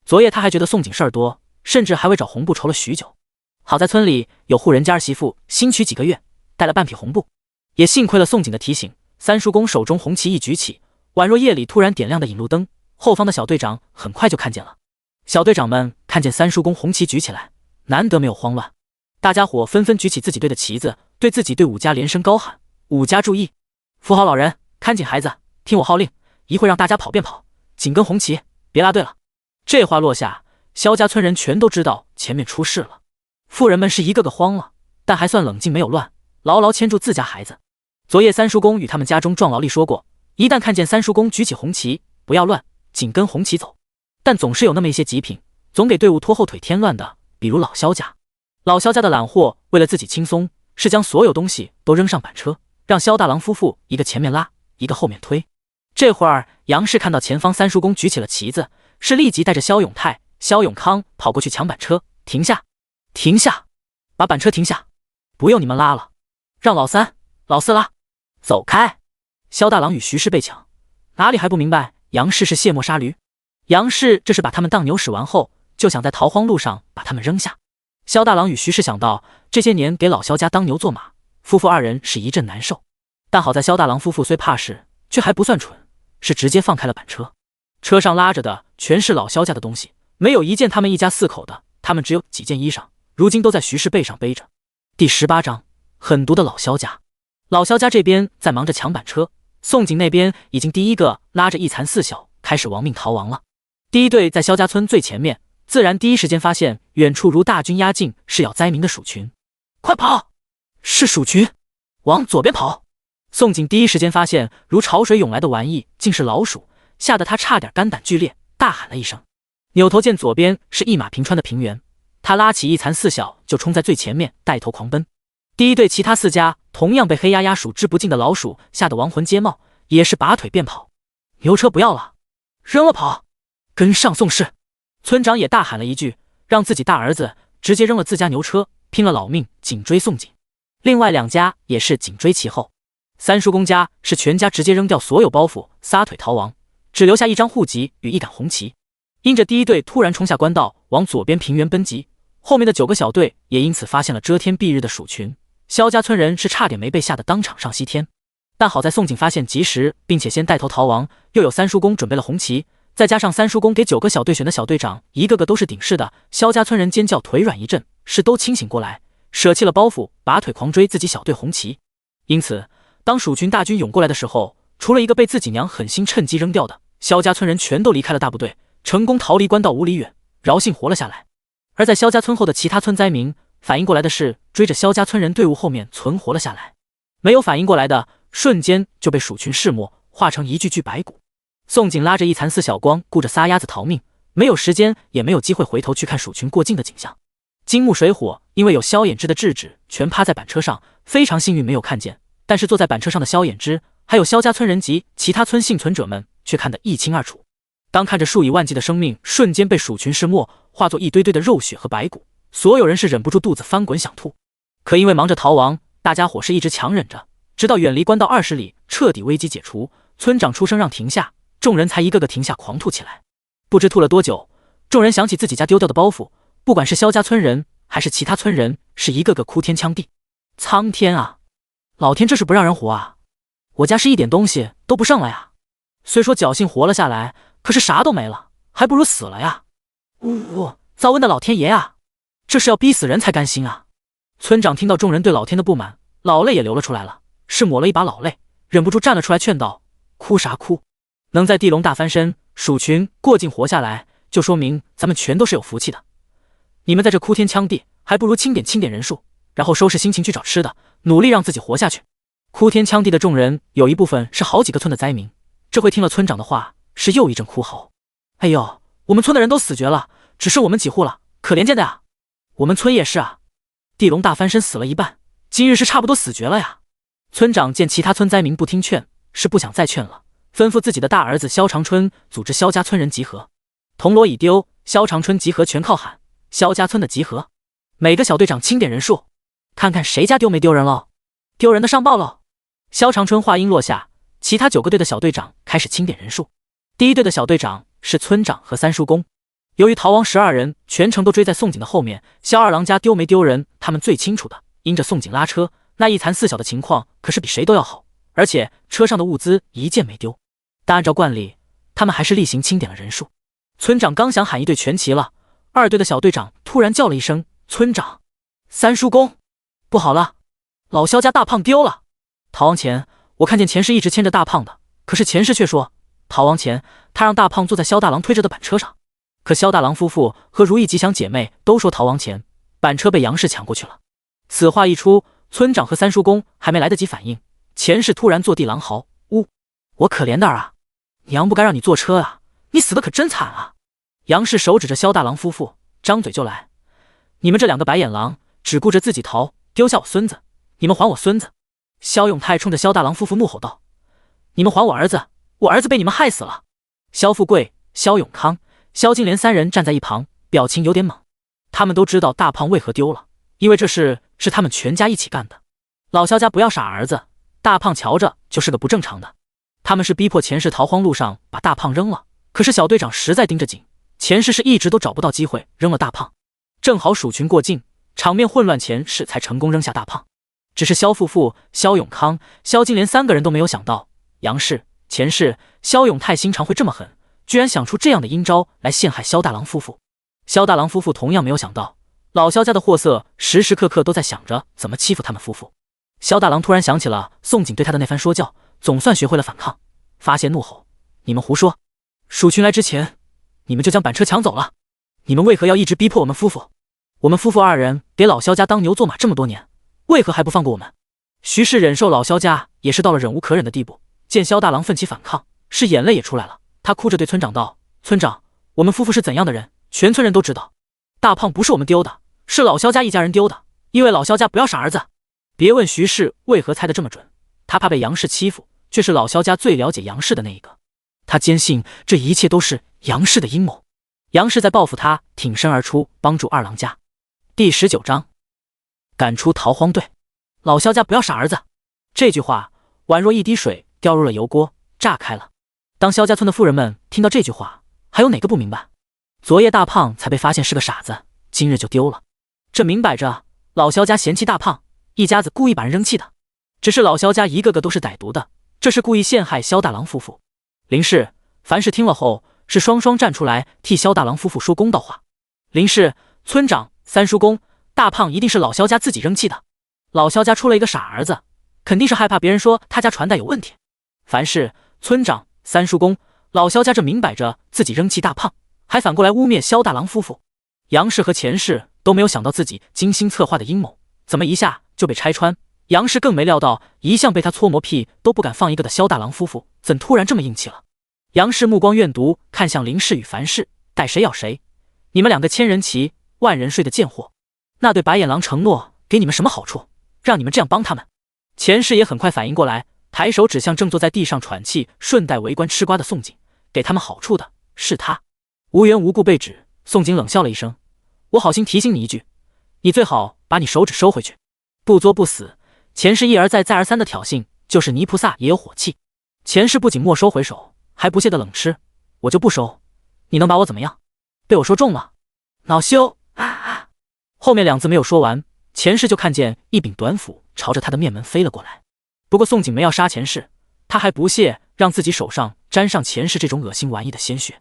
昨夜他还觉得宋景事儿多，甚至还为找红布愁了许久。好在村里有户人家儿媳妇新娶几个月，带了半匹红布，也幸亏了宋景的提醒。三叔公手中红旗一举起，宛若夜里突然点亮的引路灯，后方的小队长很快就看见了。小队长们看见三叔公红旗举起来，难得没有慌乱，大家伙纷纷举起自己队的旗子，对自己队伍家连声高喊：“伍家注意，扶好老人，看紧孩子，听我号令，一会让大家跑便跑，紧跟红旗，别拉队了。”这话落下，萧家村人全都知道前面出事了。妇人们是一个个慌了，但还算冷静，没有乱，牢牢牵住自家孩子。昨夜三叔公与他们家中壮劳力说过，一旦看见三叔公举起红旗，不要乱，紧跟红旗走。但总是有那么一些极品，总给队伍拖后腿添乱的，比如老萧家。老萧家的揽货为了自己轻松，是将所有东西都扔上板车，让萧大郎夫妇一个前面拉，一个后面推。这会儿杨氏看到前方三叔公举起了旗子，是立即带着萧永泰、萧永康跑过去抢板车。停下，停下，把板车停下，不用你们拉了，让老三、老四拉，走开！萧大郎与徐氏被抢，哪里还不明白杨氏是卸磨杀驴？杨氏这是把他们当牛使完后，就想在逃荒路上把他们扔下。萧大郎与徐氏想到这些年给老萧家当牛做马，夫妇二人是一阵难受。但好在萧大郎夫妇虽怕事，却还不算蠢，是直接放开了板车。车上拉着的全是老萧家的东西，没有一件他们一家4口的，他们只有几件衣裳，如今都在徐氏背上背着。第18章，狠毒的老萧家。老萧家这边在忙着抢板车，宋景那边已经第一个拉着一残4小开始亡命逃亡了。第一队在萧家村最前面，自然第一时间发现远处如大军压境，是要灾民的鼠群。快跑！是鼠群，往左边跑！宋景第一时间发现如潮水涌来的玩意竟是老鼠，吓得他差点肝胆俱裂，大喊了一声。扭头见左边是一马平川的平原，他拉起一残4小就冲在最前面，带头狂奔。第一队其他4家同样被黑压压数之不尽的老鼠吓得亡魂皆冒，也是拔腿便跑。牛车不要了，扔了跑，跟上宋氏！村长也大喊了一句，让自己大儿子直接扔了自家牛车，拼了老命紧追宋景。另外2家也是紧追其后。三叔公家是全家直接扔掉所有包袱，撒腿逃亡，只留下一张户籍与一杆红旗。因着第一队突然冲下官道，往左边平原奔急，后面的9个小队也因此发现了遮天蔽日的蜀群，萧家村人是差点没被吓得当场上西天。但好在宋景发现及时，并且先带头逃亡，又有三叔公准备了红旗，再加上三叔公给9个小队选的小队长一个个都是顶式的，萧家村人尖叫腿软一阵，是都清醒过来，舍弃了包袱，拔腿狂追自己小队红旗。因此当蜀群大军涌过来的时候，除了一个被自己娘狠心趁机扔掉的，萧家村人全都离开了大部队，成功逃离官道5里远，饶幸活了下来。而在萧家村后的其他村灾民反应过来的是，追着萧家村人队伍后面存活了下来，没有反应过来的瞬间就被蜀群噬没，化成一具具白骨。宋景拉着一残四小光，顾着撒丫子逃命，没有时间也没有机会回头去看蜀群过境的景象。金木水火因为有萧衍之的制止，全趴在板车上，非常幸运没有看见，但是坐在板车上的萧衍之还有萧家村人及其他村幸存者们却看得一清二楚。当看着数以万计的生命瞬间被蜀群噬没，化作一堆堆的肉血和白骨，所有人是忍不住肚子翻滚想吐。可因为忙着逃亡，大家伙是一直强忍着，直到远离官道20里，彻底危机解除，村长出声让停下，众人才一个个停下狂吐起来。不知吐了多久，众人想起自己家丢掉的包袱，不管是萧家村人还是其他村人，是一个个哭天抢地。苍天啊，老天这是不让人活啊！我家是一点东西都不剩了呀，虽说侥幸活了下来，可是啥都没了，还不如死了呀！糟瘟的老天爷啊，这是要逼死人才甘心啊！村长听到众人对老天的不满，老泪也流了出来了，是抹了一把老泪，忍不住站了出来劝道：哭啥哭？能在地龙大翻身，蜀群过境活下来，就说明咱们全都是有福气的。你们在这哭天抢地，还不如清点人数，然后收拾心情去找吃的，努力让自己活下去。哭天抢地的众人有一部分是好几个村的灾民，这回听了村长的话，是又一阵哭嚎。哎呦，我们村的人都死绝了，只剩我们几户了，可怜见的呀！我们村也是啊，地龙大翻身死了一半，今日是差不多死绝了呀。村长见其他村灾民不听劝，是不想再劝了，吩咐自己的大儿子萧长春组织萧家村人集合。铜锣已丢，萧长春集合全靠喊，萧家村的集合，每个小队长清点人数，看看谁家丢没丢人喽，丢人的上报喽。萧长春话音落下，其他9个队的小队长开始清点人数。第一队的小队长是村长和三叔公，由于逃亡12人全程都追在宋景的后面，萧二郎家丢没丢人他们最清楚的，因着宋景拉车，那一残四小的情况可是比谁都要好，而且车上的物资一件没丢。但按照惯例，他们还是例行清点了人数。村长刚想喊一队全齐了，2队的小队长突然叫了一声：村长！三叔公，不好了，老萧家大胖丢了。逃亡前我看见钱氏一直牵着大胖的，可是钱氏却说逃亡前他让大胖坐在萧大郎推着的板车上，可萧大郎夫妇和如意吉祥姐妹都说逃亡前板车被杨氏抢过去了。此话一出，村长和三叔公还没来得及反应，钱氏突然坐地狼嚎：我可怜的儿啊，娘不该让你坐车啊，你死的可真惨啊！杨氏手指着萧大郎夫妇，张嘴就来：你们这2个白眼狼，只顾着自己逃，丢下我孙子，你们还我孙子！萧永泰冲着萧大郎夫妇怒吼道：你们还我儿子，我儿子被你们害死了！萧富贵、萧永康、萧金莲3人站在一旁，表情有点懵。他们都知道大胖为何丢了，因为这事是他们全家一起干的。老萧家不要傻儿子，大胖瞧着就是个不正常的。他们是逼迫钱氏逃荒路上把大胖扔了，可是小队长实在盯着紧，钱氏是一直都找不到机会扔了大胖。正好蜀群过境，场面混乱，钱氏才成功扔下大胖。只是萧富富、萧永康、萧金莲3个人都没有想到，杨氏、钱氏、萧永泰心肠会这么狠，居然想出这样的阴招来陷害萧大郎夫妇。萧大郎夫妇同样没有想到，老萧家的货色时时刻刻都在想着怎么欺负他们夫妇。萧大郎突然想起了宋景对他的那番说教，总算学会了反抗，发泄怒吼：你们胡说！蜀群来之前，你们就将板车抢走了，你们为何要一直逼迫我们夫妇？我们夫妇2人给老萧家当牛做马这么多年，为何还不放过我们？徐氏忍受老萧家也是到了忍无可忍的地步，见萧大郎奋起反抗，是眼泪也出来了。他哭着对村长道：村长，我们夫妇是怎样的人，全村人都知道。大胖不是我们丢的，是老萧家一家人丢的，因为老萧家不要傻儿子。别问徐氏为何猜得这么准，他怕被杨氏欺负，却是老萧家最了解杨氏的那一个。他坚信这一切都是杨氏的阴谋，杨氏在报复他，挺身而出帮助二郎家。第19章，赶出逃荒队。老萧家不要傻儿子，这句话宛若一滴水掉入了油锅，炸开了。当萧家村的妇人们听到这句话，还有哪个不明白？昨夜大胖才被发现是个傻子，今日就丢了。这明摆着老萧家嫌弃大胖，一家子故意把人扔弃的。只是老萧家一个个都是歹毒的，这是故意陷害萧大郎夫妇。林氏、樊氏听了后是双双站出来替萧大郎夫妇说公道话。林氏、村长、三叔公，大胖一定是老萧家自己扔弃的。老萧家出了一个傻儿子，肯定是害怕别人说他家传代有问题。樊氏、村长、三叔公，老萧家这明摆着自己扔弃大胖，还反过来污蔑萧大郎夫妇。杨氏和钱氏都没有想到自己精心策划的阴谋，怎么一下就被拆穿？杨氏更没料到，一向被他搓磨屁都不敢放一个的萧大郎夫妇，怎突然这么硬气了？杨氏目光怨毒，看向林氏与樊氏，逮谁咬谁！你们两个千人骑万人睡的贱货！那对白眼狼承诺给你们什么好处，让你们这样帮他们？钱氏也很快反应过来，抬手指向正坐在地上喘气，顺带围观吃瓜的宋景，给他们好处的是他。无缘无故被指，宋景冷笑了一声：“我好心提醒你一句，你最好把你手指收回去。”不作不死，钱氏一而再再而三的挑衅，就是泥菩萨也有火气。钱氏不仅没收回手，还不屑的冷嗤：“我就不收，你能把我怎么样？被我说中了，恼羞！”后面两字没有说完，钱氏就看见一柄短斧朝着他的面门飞了过来。不过宋景没要杀钱氏，他还不屑让自己手上沾上钱氏这种恶心玩意的鲜血。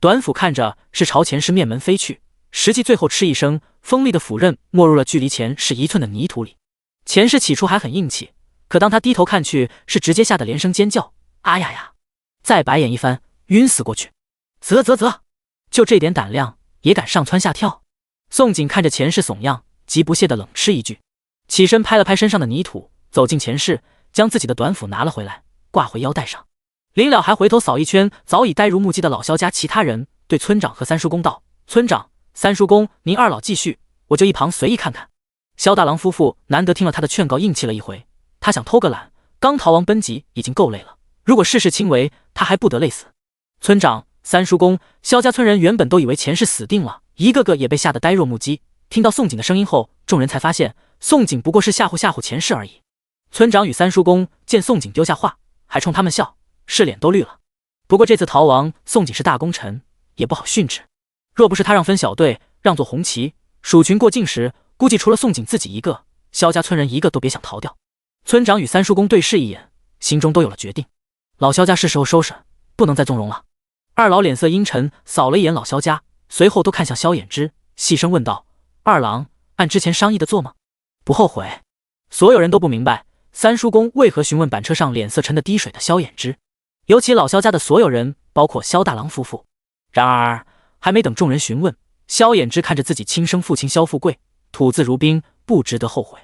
短斧看着是朝钱氏面门飞去，实际最后嗤一声，锋利的斧刃没入了距离钱氏1寸的泥土里。钱氏起初还很硬气，可当他低头看去，是直接吓得连声尖叫：“啊呀呀！”再白眼一翻，晕死过去。啧，就这点胆量也敢上蹿下跳？宋景看着钱氏怂样，极不屑的冷嗤一句，起身拍了拍身上的泥土，走进钱氏，将自己的短斧拿了回来，挂回腰带上。临了还回头扫一圈早已呆如木鸡的老萧家其他人，对村长和三叔公道：“村长、三叔公，您二老继续，我就一旁随意看看。”萧大郎夫妇难得听了他的劝告，硬气了一回。他想偷个懒，刚逃亡奔疾已经够累了，如果事事轻为，他还不得累死。村长、三叔公，萧家村人原本都以为钱氏死定了，一个个也被吓得呆若木鸡。听到宋景的声音后，众人才发现宋景不过是吓唬钱氏而已。村长与三叔公见宋景丢下话，还冲他们笑，是脸都绿了。不过这次逃亡，宋景是大功臣，也不好训斥。若不是他让分小队，让做红旗，鼠群过境时，估计除了宋景自己一个，萧家村人一个都别想逃掉。村长与三叔公对视一眼，心中都有了决定。老萧家是时候收拾，不能再纵容了。二老脸色阴沉，扫了一眼老萧家，随后都看向萧衍之，细声问道：“二郎，按之前商议的做吗？不后悔？”所有人都不明白三叔公为何询问板车上脸色沉得滴水的萧衍之，尤其老萧家的所有人，包括萧大郎夫妇。然而还没等众人询问，萧衍之看着自己亲生父亲萧富贵，吐字如冰，不值得后悔。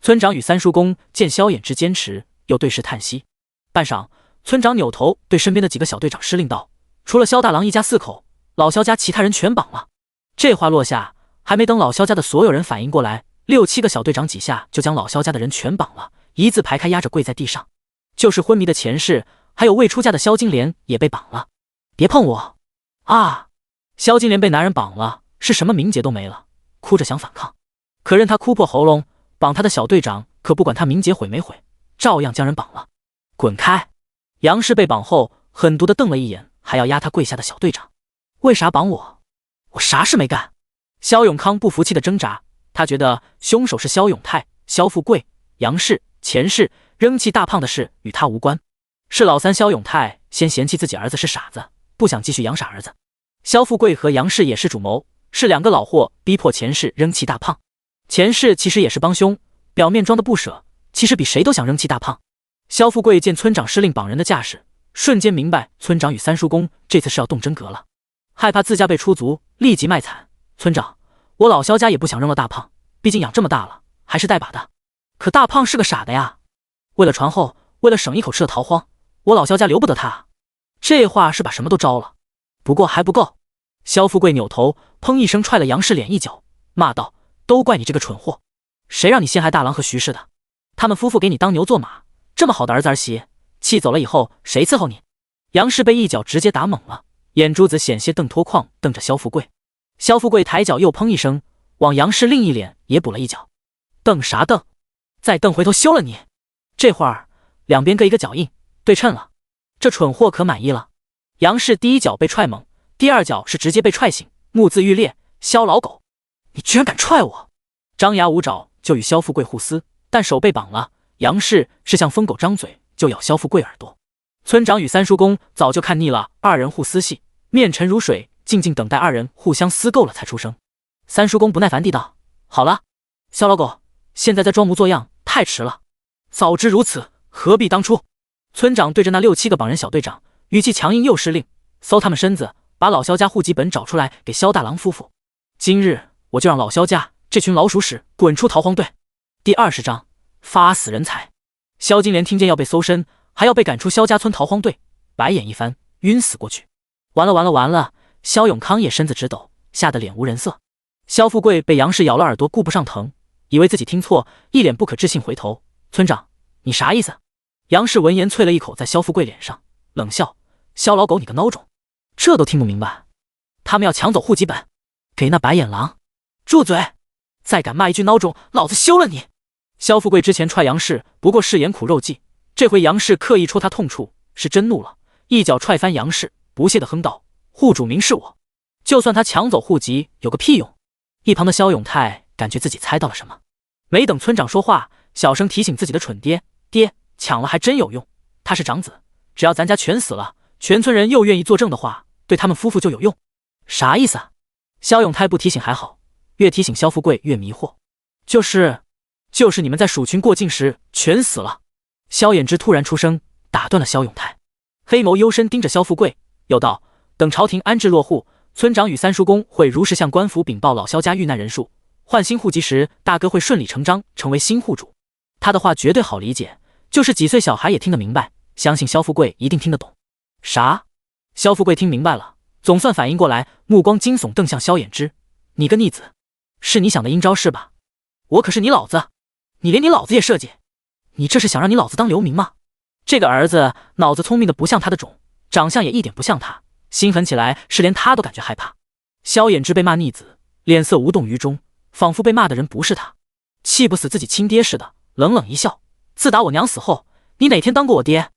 村长与三叔公见萧衍之坚持，又对视叹息。半晌，村长扭头对身边的几个小队长施令道：“除了萧大郎一家4口，老萧家其他人全绑了。”这话落下，还没等老萧家的所有人反应过来，6、7个小队长几下就将老萧家的人全绑了，一字排开压着跪在地上。就是昏迷的钱氏，还有未出嫁的萧金莲也被绑了。别碰我！啊！萧金莲被男人绑了，是什么名节都没了，哭着想反抗，可任他哭破喉咙，绑他的小队长可不管他名节毁没毁，照样将人绑了。滚开！杨氏被绑后，狠毒地瞪了一眼还要压他跪下的小队长：“为啥绑我？我啥事没干！”萧永康不服气地挣扎，他觉得凶手是萧永泰、萧富贵、杨氏、钱氏，扔弃大胖的事与他无关。是老三萧永泰先嫌弃自己儿子是傻子，不想继续养傻儿子。萧富贵和杨氏也是主谋，是2个老货逼迫钱氏扔弃大胖。钱氏其实也是帮凶，表面装的不舍，其实比谁都想扔弃大胖。萧富贵见村长施令绑人的架势，瞬间明白村长与三叔公这次是要动真格了，害怕自家被出族，立即卖惨：“村长，我老萧家也不想扔了大胖，毕竟养这么大了，还是带把的。可大胖是个傻的呀，为了传后，为了省一口吃的逃荒，我老萧家留不得他啊。”这话是把什么都招了。不过还不够。萧富贵扭头砰一声踹了杨氏脸一脚，骂道：“都怪你这个蠢货，谁让你陷害大郎和徐氏的？他们夫妇给你当牛做马，这么好的儿子儿媳，气走了以后谁伺候你？”杨氏被一脚直接打懵了，眼珠子险些瞪脱眶，瞪着萧富贵。萧富贵抬脚又砰一声往杨氏另一脸也补了一脚：“瞪啥瞪？再瞪回头休了你！”这会儿两边各一个脚印，对称了。这蠢货可满意了。杨氏第一脚被踹懵，第二脚是直接被踹醒，目眦欲裂：“萧老狗，你居然敢踹我！张牙舞爪就与萧富贵互撕，但手被绑了。杨氏是像疯狗张嘴就咬萧富贵耳朵。村长与三叔公早就看腻了二人互撕戏，面沉如水，静静等待二人互相撕够了才出声。三叔公不耐烦地道：“好了，萧老狗，现在再装模作样太迟了。早知如此，何必当初？”村长对着那6、7个绑人小队长，语气强硬又施令：“搜他们身子，把老萧家户籍本找出来给萧大郎夫妇。今日我就让老萧家这群老鼠屎滚出逃荒队。”第20章发死人财。萧金莲听见要被搜身，还要被赶出萧家村逃荒队，白眼一翻，晕死过去。完了！萧永康也身子直抖，吓得脸无人色。萧富贵被杨氏咬了耳朵，顾不上疼，以为自己听错，一脸不可置信回头：“村长，你啥意思？”杨氏闻言啐了一口在萧富贵脸上，冷笑：“萧老狗，你个孬种，这都听不明白？他们要抢走户籍本，给那白眼狼住嘴！再敢骂一句孬种，老子休了你！”萧富贵之前踹杨氏不过是盐苦肉计，这回杨氏刻意戳他痛处，是真怒了，一脚踹翻杨氏，不屑地哼道：“户主明示我，就算他抢走户籍有个屁用！”一旁的萧永泰感觉自己猜到了什么，没等村长说话，小声提醒自己的蠢爹：“爹，抢了还真有用，他是长子，只要咱家全死了，全村人又愿意作证的话，对他们夫妇就有用。”啥意思啊？萧永泰不提醒还好，越提醒萧富贵越迷惑。就是你们在鼠群过境时全死了。萧衍之突然出声，打断了萧永泰，黑眸幽深盯着萧富贵，又道：“等朝廷安置落户，村长与三叔公会如实向官府禀报老萧家遇难人数，换新户籍时，大哥会顺理成章成为新户主。”他的话绝对好理解，就是几岁小孩也听得明白，相信萧富贵一定听得懂。啥？萧富贵听明白了，总算反应过来，目光惊悚瞪向萧衍之：“你个逆子，是你想的阴招是吧？我可是你老子，你连你老子也设计，你这是想让你老子当流民吗？”这个儿子脑子聪明的不像他的种，长相也一点不像他，心狠起来是连他都感觉害怕。萧衍之被骂逆子，脸色无动于衷，仿佛被骂的人不是他，气不死自己亲爹似的，冷冷一笑：“自打我娘死后，你哪天当过我爹？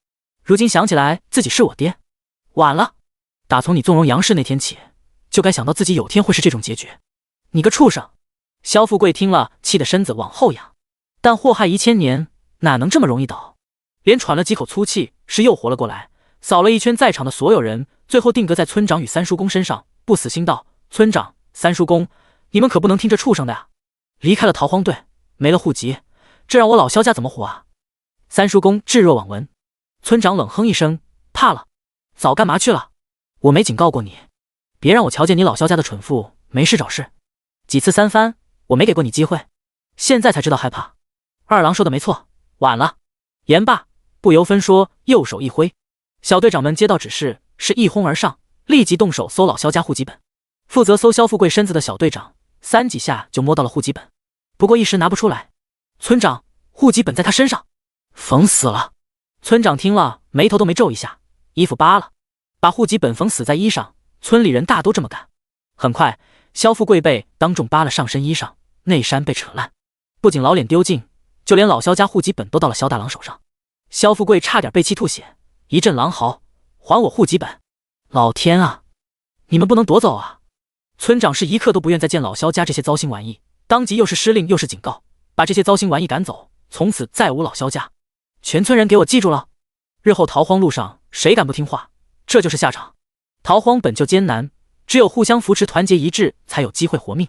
如今想起来自己是我爹，晚了。打从你纵容杨氏那天起，就该想到自己有天会是这种结局。你个畜生！”萧富贵听了，气得身子往后仰，但祸害1000年，哪能这么容易倒？连喘了几口粗气，是又活了过来，扫了一圈在场的所有人，最后定格在村长与三叔公身上，不死心道：“村长、三叔公，你们可不能听这畜生的呀！离开了逃荒队，没了户籍，这让我老萧家怎么活啊？”三叔公置若罔闻。村长冷哼一声：“怕了，早干嘛去了？我没警告过你，别让我瞧见你老萧家的蠢妇没事找事。几次三番，我没给过你机会，现在才知道害怕。二郎说的没错，晚了。”言罢，不由分说，右手一挥，小队长们接到指示，是一哄而上，立即动手搜老萧家户籍本。负责搜萧富贵身子的小队长3几下就摸到了户籍本，不过一时拿不出来。村长，户籍本在他身上，缝死了。村长听了，眉头都没皱一下，衣服扒了，把户籍本缝死在衣上。村里人大都这么干。很快，萧富贵被当众扒了上身衣裳，内衫被扯烂，不仅老脸丢尽，就连老萧家户籍本都到了萧大郎手上。萧富贵差点被气吐血，一阵狼嚎：“还我户籍本！老天啊，你们不能夺走啊！”村长是一刻都不愿再见老萧家这些糟心玩意，当即又是施令又是警告，把这些糟心玩意赶走，从此再无老萧家。全村人给我记住了，日后逃荒路上谁敢不听话，这就是下场。逃荒本就艰难，只有互相扶持，团结一致，才有机会活命。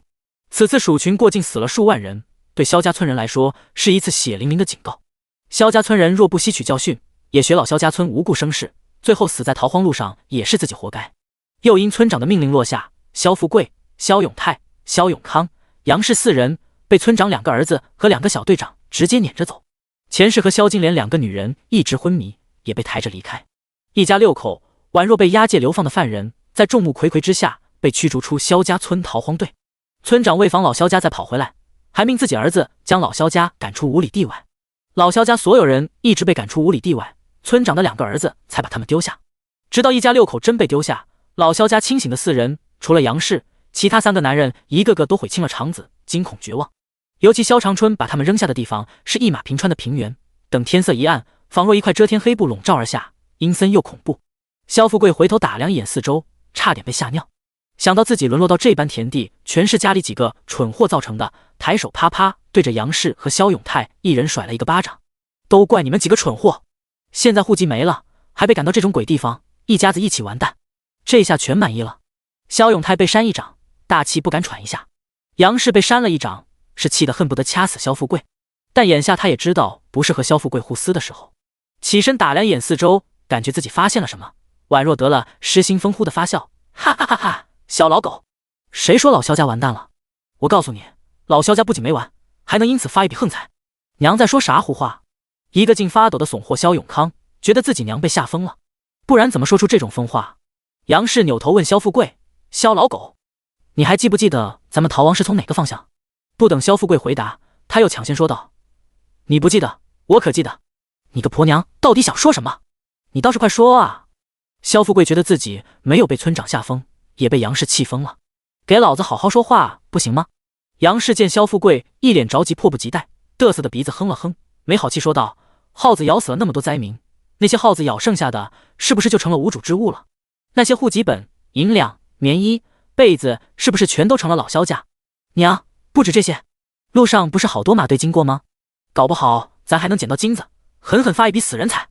此次鼠群过境死了数万人，对萧家村人来说是一次血淋淋的警告。萧家村人若不吸取教训，也学老萧家村无故生事，最后死在逃荒路上也是自己活该。又因村长的命令落下，萧富贵、萧永泰、萧永康、杨氏4人被村长2个儿子和2个小队长直接撵着走。钱氏和萧金莲2个女人一直昏迷，也被抬着离开。一家6口宛若被押解流放的犯人，在众目睽睽之下被驱逐出萧家村逃荒队。村长为防老萧家再跑回来，还命自己儿子将老萧家赶出5里地外。老萧家所有人一直被赶出5里地外，村长的2个儿子才把他们丢下。直到一家6口真被丢下，老萧家清醒的4人，除了杨氏，其他3个男人一个个都悔青了肠子，惊恐绝望。尤其萧长春把他们扔下的地方是一马平川的平原，等天色一暗，仿若一块遮天黑布笼罩而下，阴森又恐怖。萧富贵回头打量一眼四周，差点被吓尿。想到自己沦落到这般田地，全是家里几个蠢货造成的，抬手啪啪对着杨氏和萧永泰一人甩了一个巴掌。都怪你们几个蠢货！现在户籍没了，还被赶到这种鬼地方，一家子一起完蛋。这下全满意了。萧永泰被扇一掌，大气不敢喘一下；杨氏被扇了一掌，是气得恨不得掐死萧富贵。但眼下他也知道不是和萧富贵互撕的时候，起身打量一眼四周，感觉自己发现了什么，宛若得了失心疯呼的发笑，哈哈哈哈！小老狗，谁说老萧家完蛋了？我告诉你，老萧家不仅没完，还能因此发一笔横财。娘在说啥胡话？一个劲发抖的怂货萧永康觉得自己娘被吓疯了，不然怎么说出这种疯话？杨氏扭头问萧富贵：“萧老狗，你还记不记得咱们逃亡是从哪个方向？”不等萧富贵回答，他又抢先说道：“你不记得，我可记得。你个婆娘到底想说什么？你倒是快说啊！”萧富贵觉得自己没有被村长吓疯，也被杨氏气疯了，给老子好好说话不行吗？杨氏见萧富贵一脸着急迫不及待，嘚瑟的鼻子哼了哼，没好气说道：“耗子咬死了那么多灾民，那些耗子咬剩下的是不是就成了无主之物了？那些户籍本、银两、棉衣、被子是不是全都成了老萧家？娘，不止这些，路上不是好多马队经过吗？搞不好咱还能捡到金子，狠狠发一笔死人财。”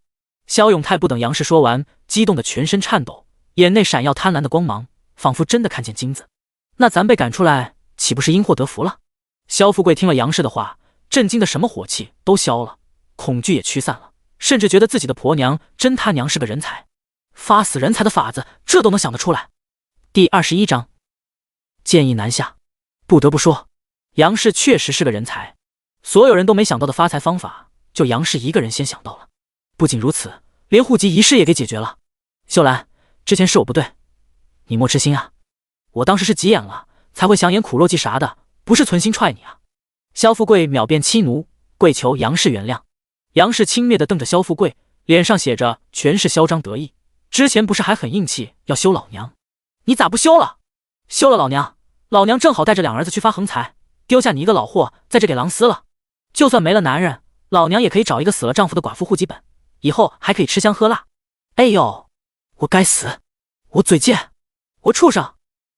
萧永泰不等杨氏说完，激动的全身颤抖，眼内闪耀贪婪的光芒，仿佛真的看见金子。那咱被赶出来，岂不是因祸得福了？萧富贵听了杨氏的话，震惊的什么火气都消了，恐惧也驱散了，甚至觉得自己的婆娘真他娘是个人才，发死人财的法子这都能想得出来。第21章，建议南下。不得不说，杨氏确实是个人才，所有人都没想到的发财方法，就杨氏一个人先想到了。不仅如此，连户籍一事也给解决了。秀兰，之前是我不对，你莫痴心啊，我当时是急眼了，才会想演苦肉计啥的，不是存心踹你啊。萧富贵秒变妻奴，跪求杨氏原谅。杨氏轻蔑地瞪着萧富贵，脸上写着全是嚣张得意。之前不是还很硬气要休老娘，你咋不休了？休了老娘，老娘正好带着两儿子去发横财，丢下你一个老货在这给狼撕了。就算没了男人，老娘也可以找一个死了丈夫的寡妇户籍本，以后还可以吃香喝辣。哎呦，我该死，我嘴贱，我畜生！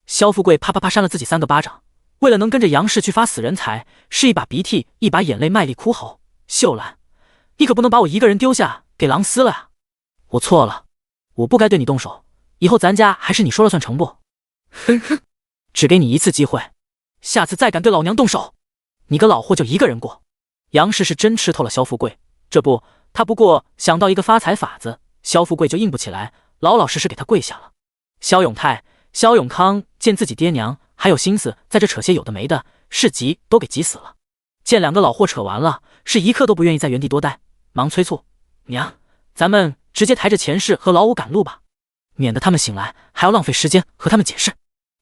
萧富贵啪啪啪扇了自己3个巴掌，为了能跟着杨氏去发死人财，是一把鼻涕一把眼泪卖力哭吼：“秀兰，你可不能把我一个人丢下给狼撕了呀！我错了，我不该对你动手，以后咱家还是你说了算成不？哼哼，只给你一次机会，下次再敢对老娘动手，你个老货就一个人过。”杨氏是真吃透了萧富贵，这不，他不过想到一个发财法子，萧富贵就硬不起来，老老实实给他跪下了。萧永泰、萧永康见自己爹娘还有心思在这扯些有的没的，是急都给急死了。见两个老货扯完了，是一刻都不愿意在原地多待，忙催促：“娘，咱们直接抬着钱氏和老五赶路吧，免得他们醒来还要浪费时间和他们解释。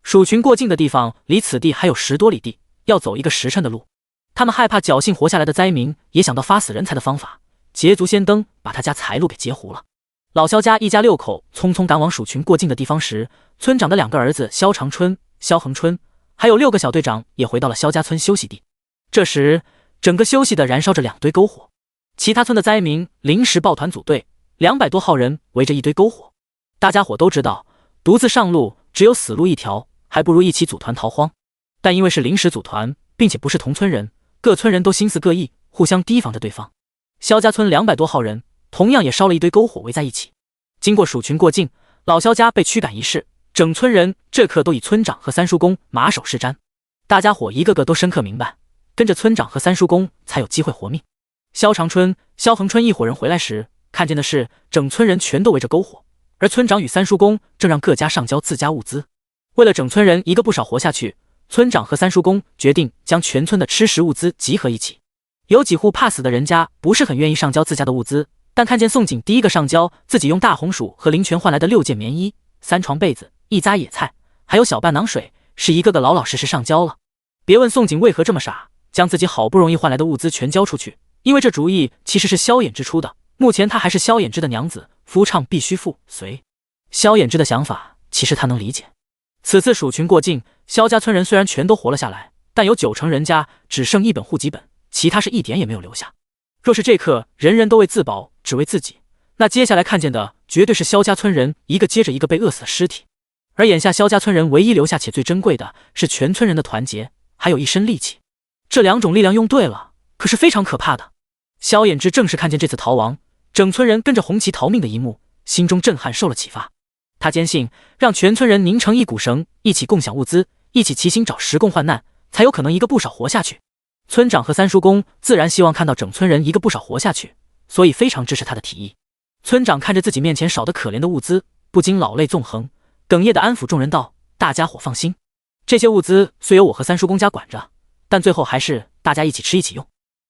鼠群过境的地方离此地还有10多里地，要走1个时辰的路。他们害怕侥幸活下来的灾民也想到发死人财的方法，捷足先登，把他家财路给截胡了。老萧家一家6口匆匆赶往鼠群过境的地方时，村长的2个儿子萧长春、萧恒春，还有6个小队长也回到了萧家村休息地。这时，整个休息的燃烧着2堆篝火，其他村的灾民临时抱团组队，200多号人围着一堆篝火。大家伙都知道，独自上路只有死路一条，还不如一起组团逃荒。但因为是临时组团，并且不是同村人，各村人都心思各异，互相提防着对方。萧家村200多号人同样也烧了一堆篝火围在一起。经过鼠群过境，老萧家被驱赶一事，整村人这刻都以村长和三叔公马首是瞻。大家伙一个个都深刻明白，跟着村长和三叔公才有机会活命。萧长春、萧恒春一伙人回来时，看见的是整村人全都围着篝火，而村长与三叔公正让各家上交自家物资。为了整村人一个不少活下去，村长和三叔公决定将全村的吃食物资集合一起。有几户怕死的人家不是很愿意上交自家的物资，但看见宋景第一个上交自己用大红薯和灵泉换来的6件棉衣、3床被子、1扎野菜，还有小半囊水，是一个个老老实实上交了。别问宋景为何这么傻，将自己好不容易换来的物资全交出去，因为这主意其实是萧衍之出的。目前他还是萧衍之的娘子，夫唱必须妇随。萧衍之的想法其实他能理解。此次鼠群过境，萧家村人虽然全都活了下来，但有90%人家只剩1本户籍本，其他是一点也没有留下。若是这刻人人都为自保，只为自己，那接下来看见的绝对是萧家村人一个接着一个被饿死的尸体。而眼下萧家村人唯一留下且最珍贵的是全村人的团结，还有一身力气。这两种力量用对了，可是非常可怕的。萧衍之正是看见这次逃亡，整村人跟着红旗逃命的一幕，心中震撼，受了启发。他坚信，让全村人拧成一股绳，一起共享物资，一起齐心找时共患难，才有可能一个不少活下去。村长和三叔公自然希望看到整村人一个不少活下去，所以非常支持他的提议。村长看着自己面前少得可怜的物资，不禁老泪纵横，哽咽地安抚众人道：“大家伙放心，这些物资虽由我和三叔公家管着，但最后还是大家一起吃一起用。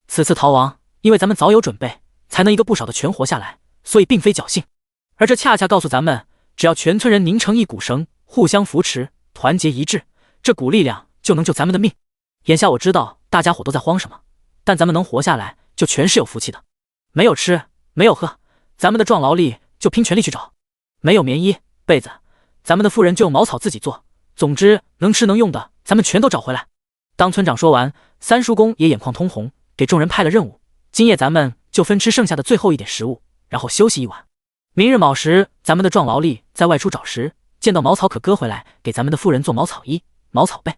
此次逃亡，因为咱们早有准备，才能一个不少的全活下来，所以并非侥幸。而这恰恰告诉咱们，只要全村人拧成一股绳，互相扶持，团结一致，这股力量就能救咱们的命。眼下我知道大家伙都在慌什么，但咱们能活下来，就全是有福气的。没有吃，没有喝，咱们的壮劳力就拼全力去找；没有棉衣被子，咱们的妇人就用茅草自己做。总之，能吃能用的，咱们全都找回来。”当村长说完，三叔公也眼眶通红，给众人派了任务：今夜咱们就分吃剩下的最后一点食物，然后休息一晚。明日卯时，咱们的壮劳力在外出找时，见到茅草可割回来，给咱们的妇人做茅草衣、茅草被；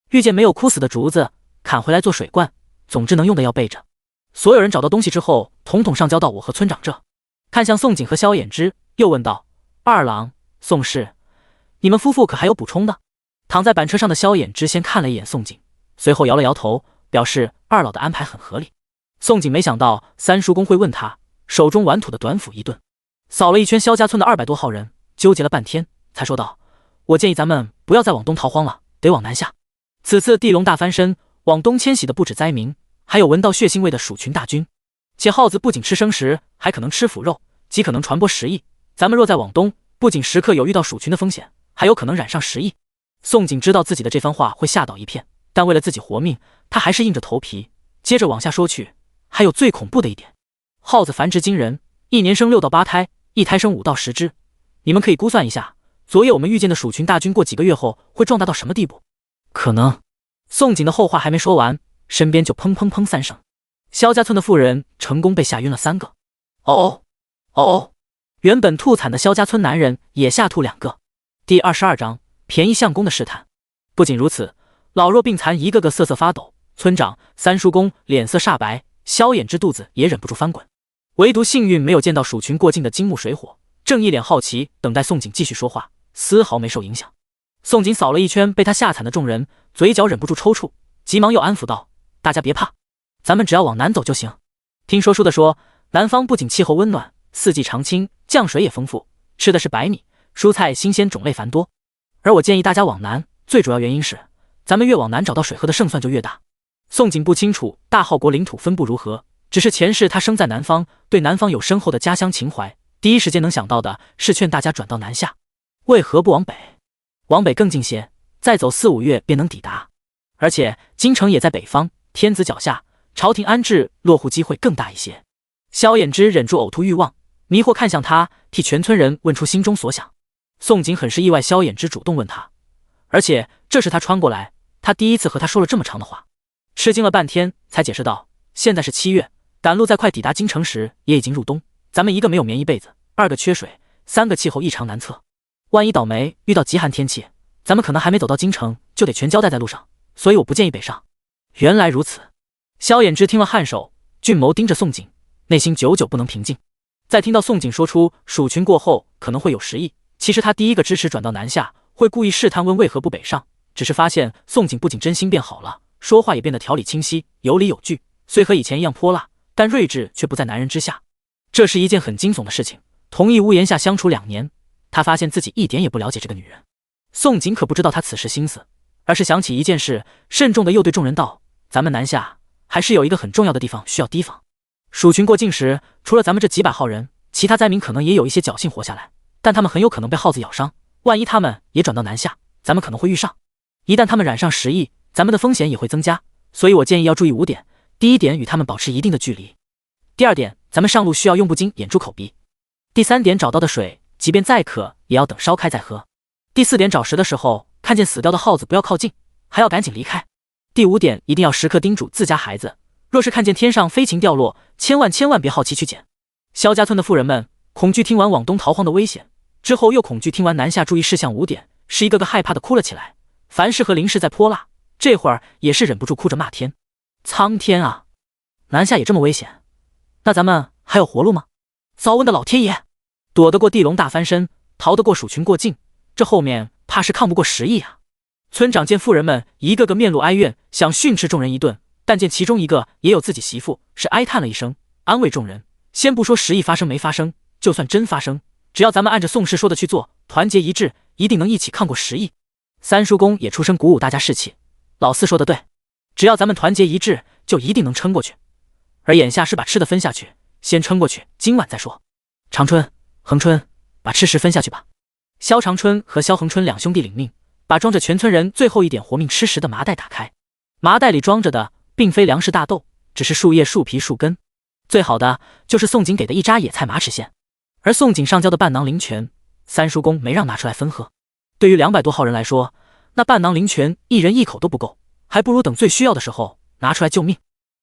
遇见没有枯死的竹子，砍回来做水罐。总之能用的要备着。所有人找到东西之后，统统上交到我和村长这。看向宋景和萧衍之，又问道：“二郎、宋氏，你们夫妇可还有补充的？”躺在板车上的萧衍之先看了一眼宋景，随后摇了摇头，表示二老的安排很合理。宋景没想到三叔公会问他，手中玩土的短斧一顿，扫了一圈萧家村的200多号人，纠结了半天，才说道：“我建议咱们不要再往东逃荒了，得往南下。此次地龙大翻身，往东迁徙的不止灾民，还有闻到血腥味的鼠群大军。且耗子不仅吃生食，还可能吃腐肉，极可能传播食疫。咱们若再往东，不仅时刻有遇到鼠群的风险，还有可能染上食疫。”宋景知道自己的这番话会吓倒一片，但为了自己活命，他还是硬着头皮接着往下说去。还有最恐怖的一点，耗子繁殖惊人，一年生6到8胎，一胎生5到10只。你们可以估算一下，昨夜我们遇见的鼠群大军过几个月后会壮大到什么地步？可能……宋景的后话还没说完，身边就砰砰砰3声，萧家村的妇人成功被吓晕了3个。哦哦哦！原本吐惨的萧家村男人也吓吐2个。第22章便宜相公的试探。不仅如此，老弱病残一个个瑟瑟发抖，村长、三叔公脸色煞白，萧衍之肚子也忍不住翻滚。唯独幸运没有见到鼠群过境的金木水火，正一脸好奇等待宋景继续说话，丝毫没受影响。宋景扫了一圈被他吓惨的众人，嘴角忍不住抽搐，急忙又安抚道：“大家别怕，咱们只要往南走就行。听说书的说，南方不仅气候温暖，四季常青，降水也丰富，吃的是白米，蔬菜新鲜，种类繁多。而我建议大家往南，最主要原因是，咱们越往南找到水喝的胜算就越大。”宋景不清楚大浩国领土分布如何，只是前世他生在南方，对南方有深厚的家乡情怀，第一时间能想到的是劝大家转到南下。为何不往北？往北更近些，再走4、5月便能抵达。而且京城也在北方，天子脚下，朝廷安置落户机会更大一些。萧衍之忍住呕吐欲望，迷惑看向他，替全村人问出心中所想。宋景很是意外萧衍之主动问他，而且这是他穿过来，他第一次和他说了这么长的话。吃惊了半天，才解释道：“现在是7月，赶路在快抵达京城时，也已经入冬。咱们1个没有棉衣被子，2个缺水，3个气候异常难测。万一倒霉遇到极寒天气，咱们可能还没走到京城，就得全交代在路上。所以我不建议北上。”原来如此。萧衍之听了颔首，俊眸盯着宋景，内心久久不能平静。在听到宋景说出鼠群过后可能会有食疫，其实他第一个支持转到南下，会故意试探问为何不北上，只是发现宋景不仅真心变好了，说话也变得条理清晰，有理有据，虽和以前一样泼辣，但睿智却不在男人之下。这是一件很惊悚的事情。同一屋檐下相处2年，他发现自己一点也不了解这个女人。宋景可不知道他此时心思，而是想起一件事，慎重的又对众人道：“咱们南下还是有一个很重要的地方需要提防。鼠群过境时，除了咱们这几百号人，其他灾民可能也有一些侥幸活下来，但他们很有可能被耗子咬伤。万一他们也转到南下，咱们可能会遇上。一旦他们染上食疫，咱们的风险也会增加。所以我建议要注意5点：第1点，与他们保持一定的距离；第2点，咱们上路需要用布巾掩住口鼻；第3点，找到的水即便再渴，也要等烧开再喝；第4点，找食的时候看见死掉的耗子不要靠近，还要赶紧离开；第5点，一定要时刻叮嘱自家孩子，若是看见天上飞禽掉落，千万别好奇去捡。萧家村的妇人们恐惧听完往东逃荒的危险，之后又恐惧听完南下注意事项5点，是一个个害怕的哭了起来。凡是和林氏在泼辣，这会儿也是忍不住哭着骂天：苍天啊，南下也这么危险，那咱们还有活路吗？早问的老天爷，躲得过地龙大翻身，逃得过鼠群过境，这后面怕是抗不过10亿啊！村长见妇人们一个个面露哀怨，想训斥众人一顿，但见其中一个也有自己媳妇，是哀叹了一声，安慰众人：先不说10亿发生没发生，就算真发生，只要咱们按着宋氏说的去做，团结一致，一定能一起抗过10亿。三叔公也出声鼓舞大家士气：老四说的对，只要咱们团结一致，就一定能撑过去。而眼下是把吃的分下去，先撑过去，今晚再说。长春、恒春，把吃食分下去吧。萧长春和萧恒春两兄弟领命，把装着全村人最后一点活命吃食的麻袋打开。麻袋里装着的并非粮食大豆，只是树叶、树皮、树根。最好的就是宋景给的一扎野菜马齿苋，而宋景上交的半囊灵泉，三叔公没让拿出来分喝。对于200多号人来说，那半囊灵泉一人一口都不够，还不如等最需要的时候拿出来救命。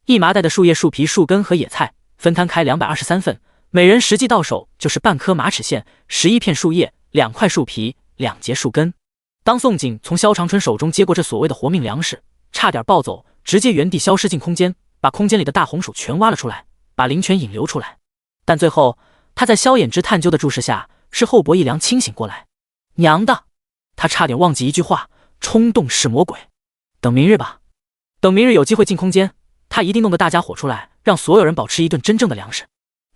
一麻袋的树叶、树皮、树根和野菜分摊开223份，每人实际到手就是半颗马齿苋、11片树叶、2块树皮、2节树根。当宋景从萧长春手中接过这所谓的活命粮食，差点暴走，直接原地消失进空间，把空间里的大红薯全挖了出来，把灵泉引流出来。但最后他在萧衍之探究的注视下，是后脖一凉，清醒过来。娘的，他差点忘记一句话：冲动是魔鬼。等明日吧，等明日有机会进空间，他一定弄得大家伙出来，让所有人饱吃一顿真正的粮食。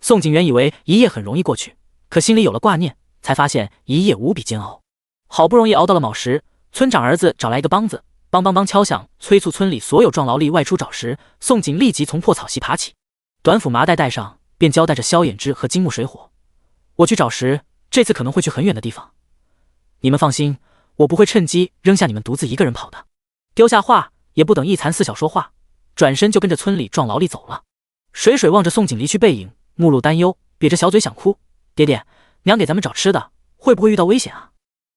宋景原以为一夜很容易过去，可心里有了挂念，才发现一夜无比煎熬。好不容易熬到了卯时，村长儿子找来一个梆子，梆梆梆敲响，催促村里所有壮劳力外出找食。宋景立即从破草席爬起，短斧麻袋带上，便交代着萧衍之和金木水火：我去找食，这次可能会去很远的地方，你们放心，我不会趁机扔下你们独自一个人跑的。丢下话也不等一残四小说话，转身就跟着村里壮劳力走了。水水望着宋景离去背影，目露担忧，瘪着小嘴想哭：爹爹，娘给咱们找吃的，会不会遇到危险啊？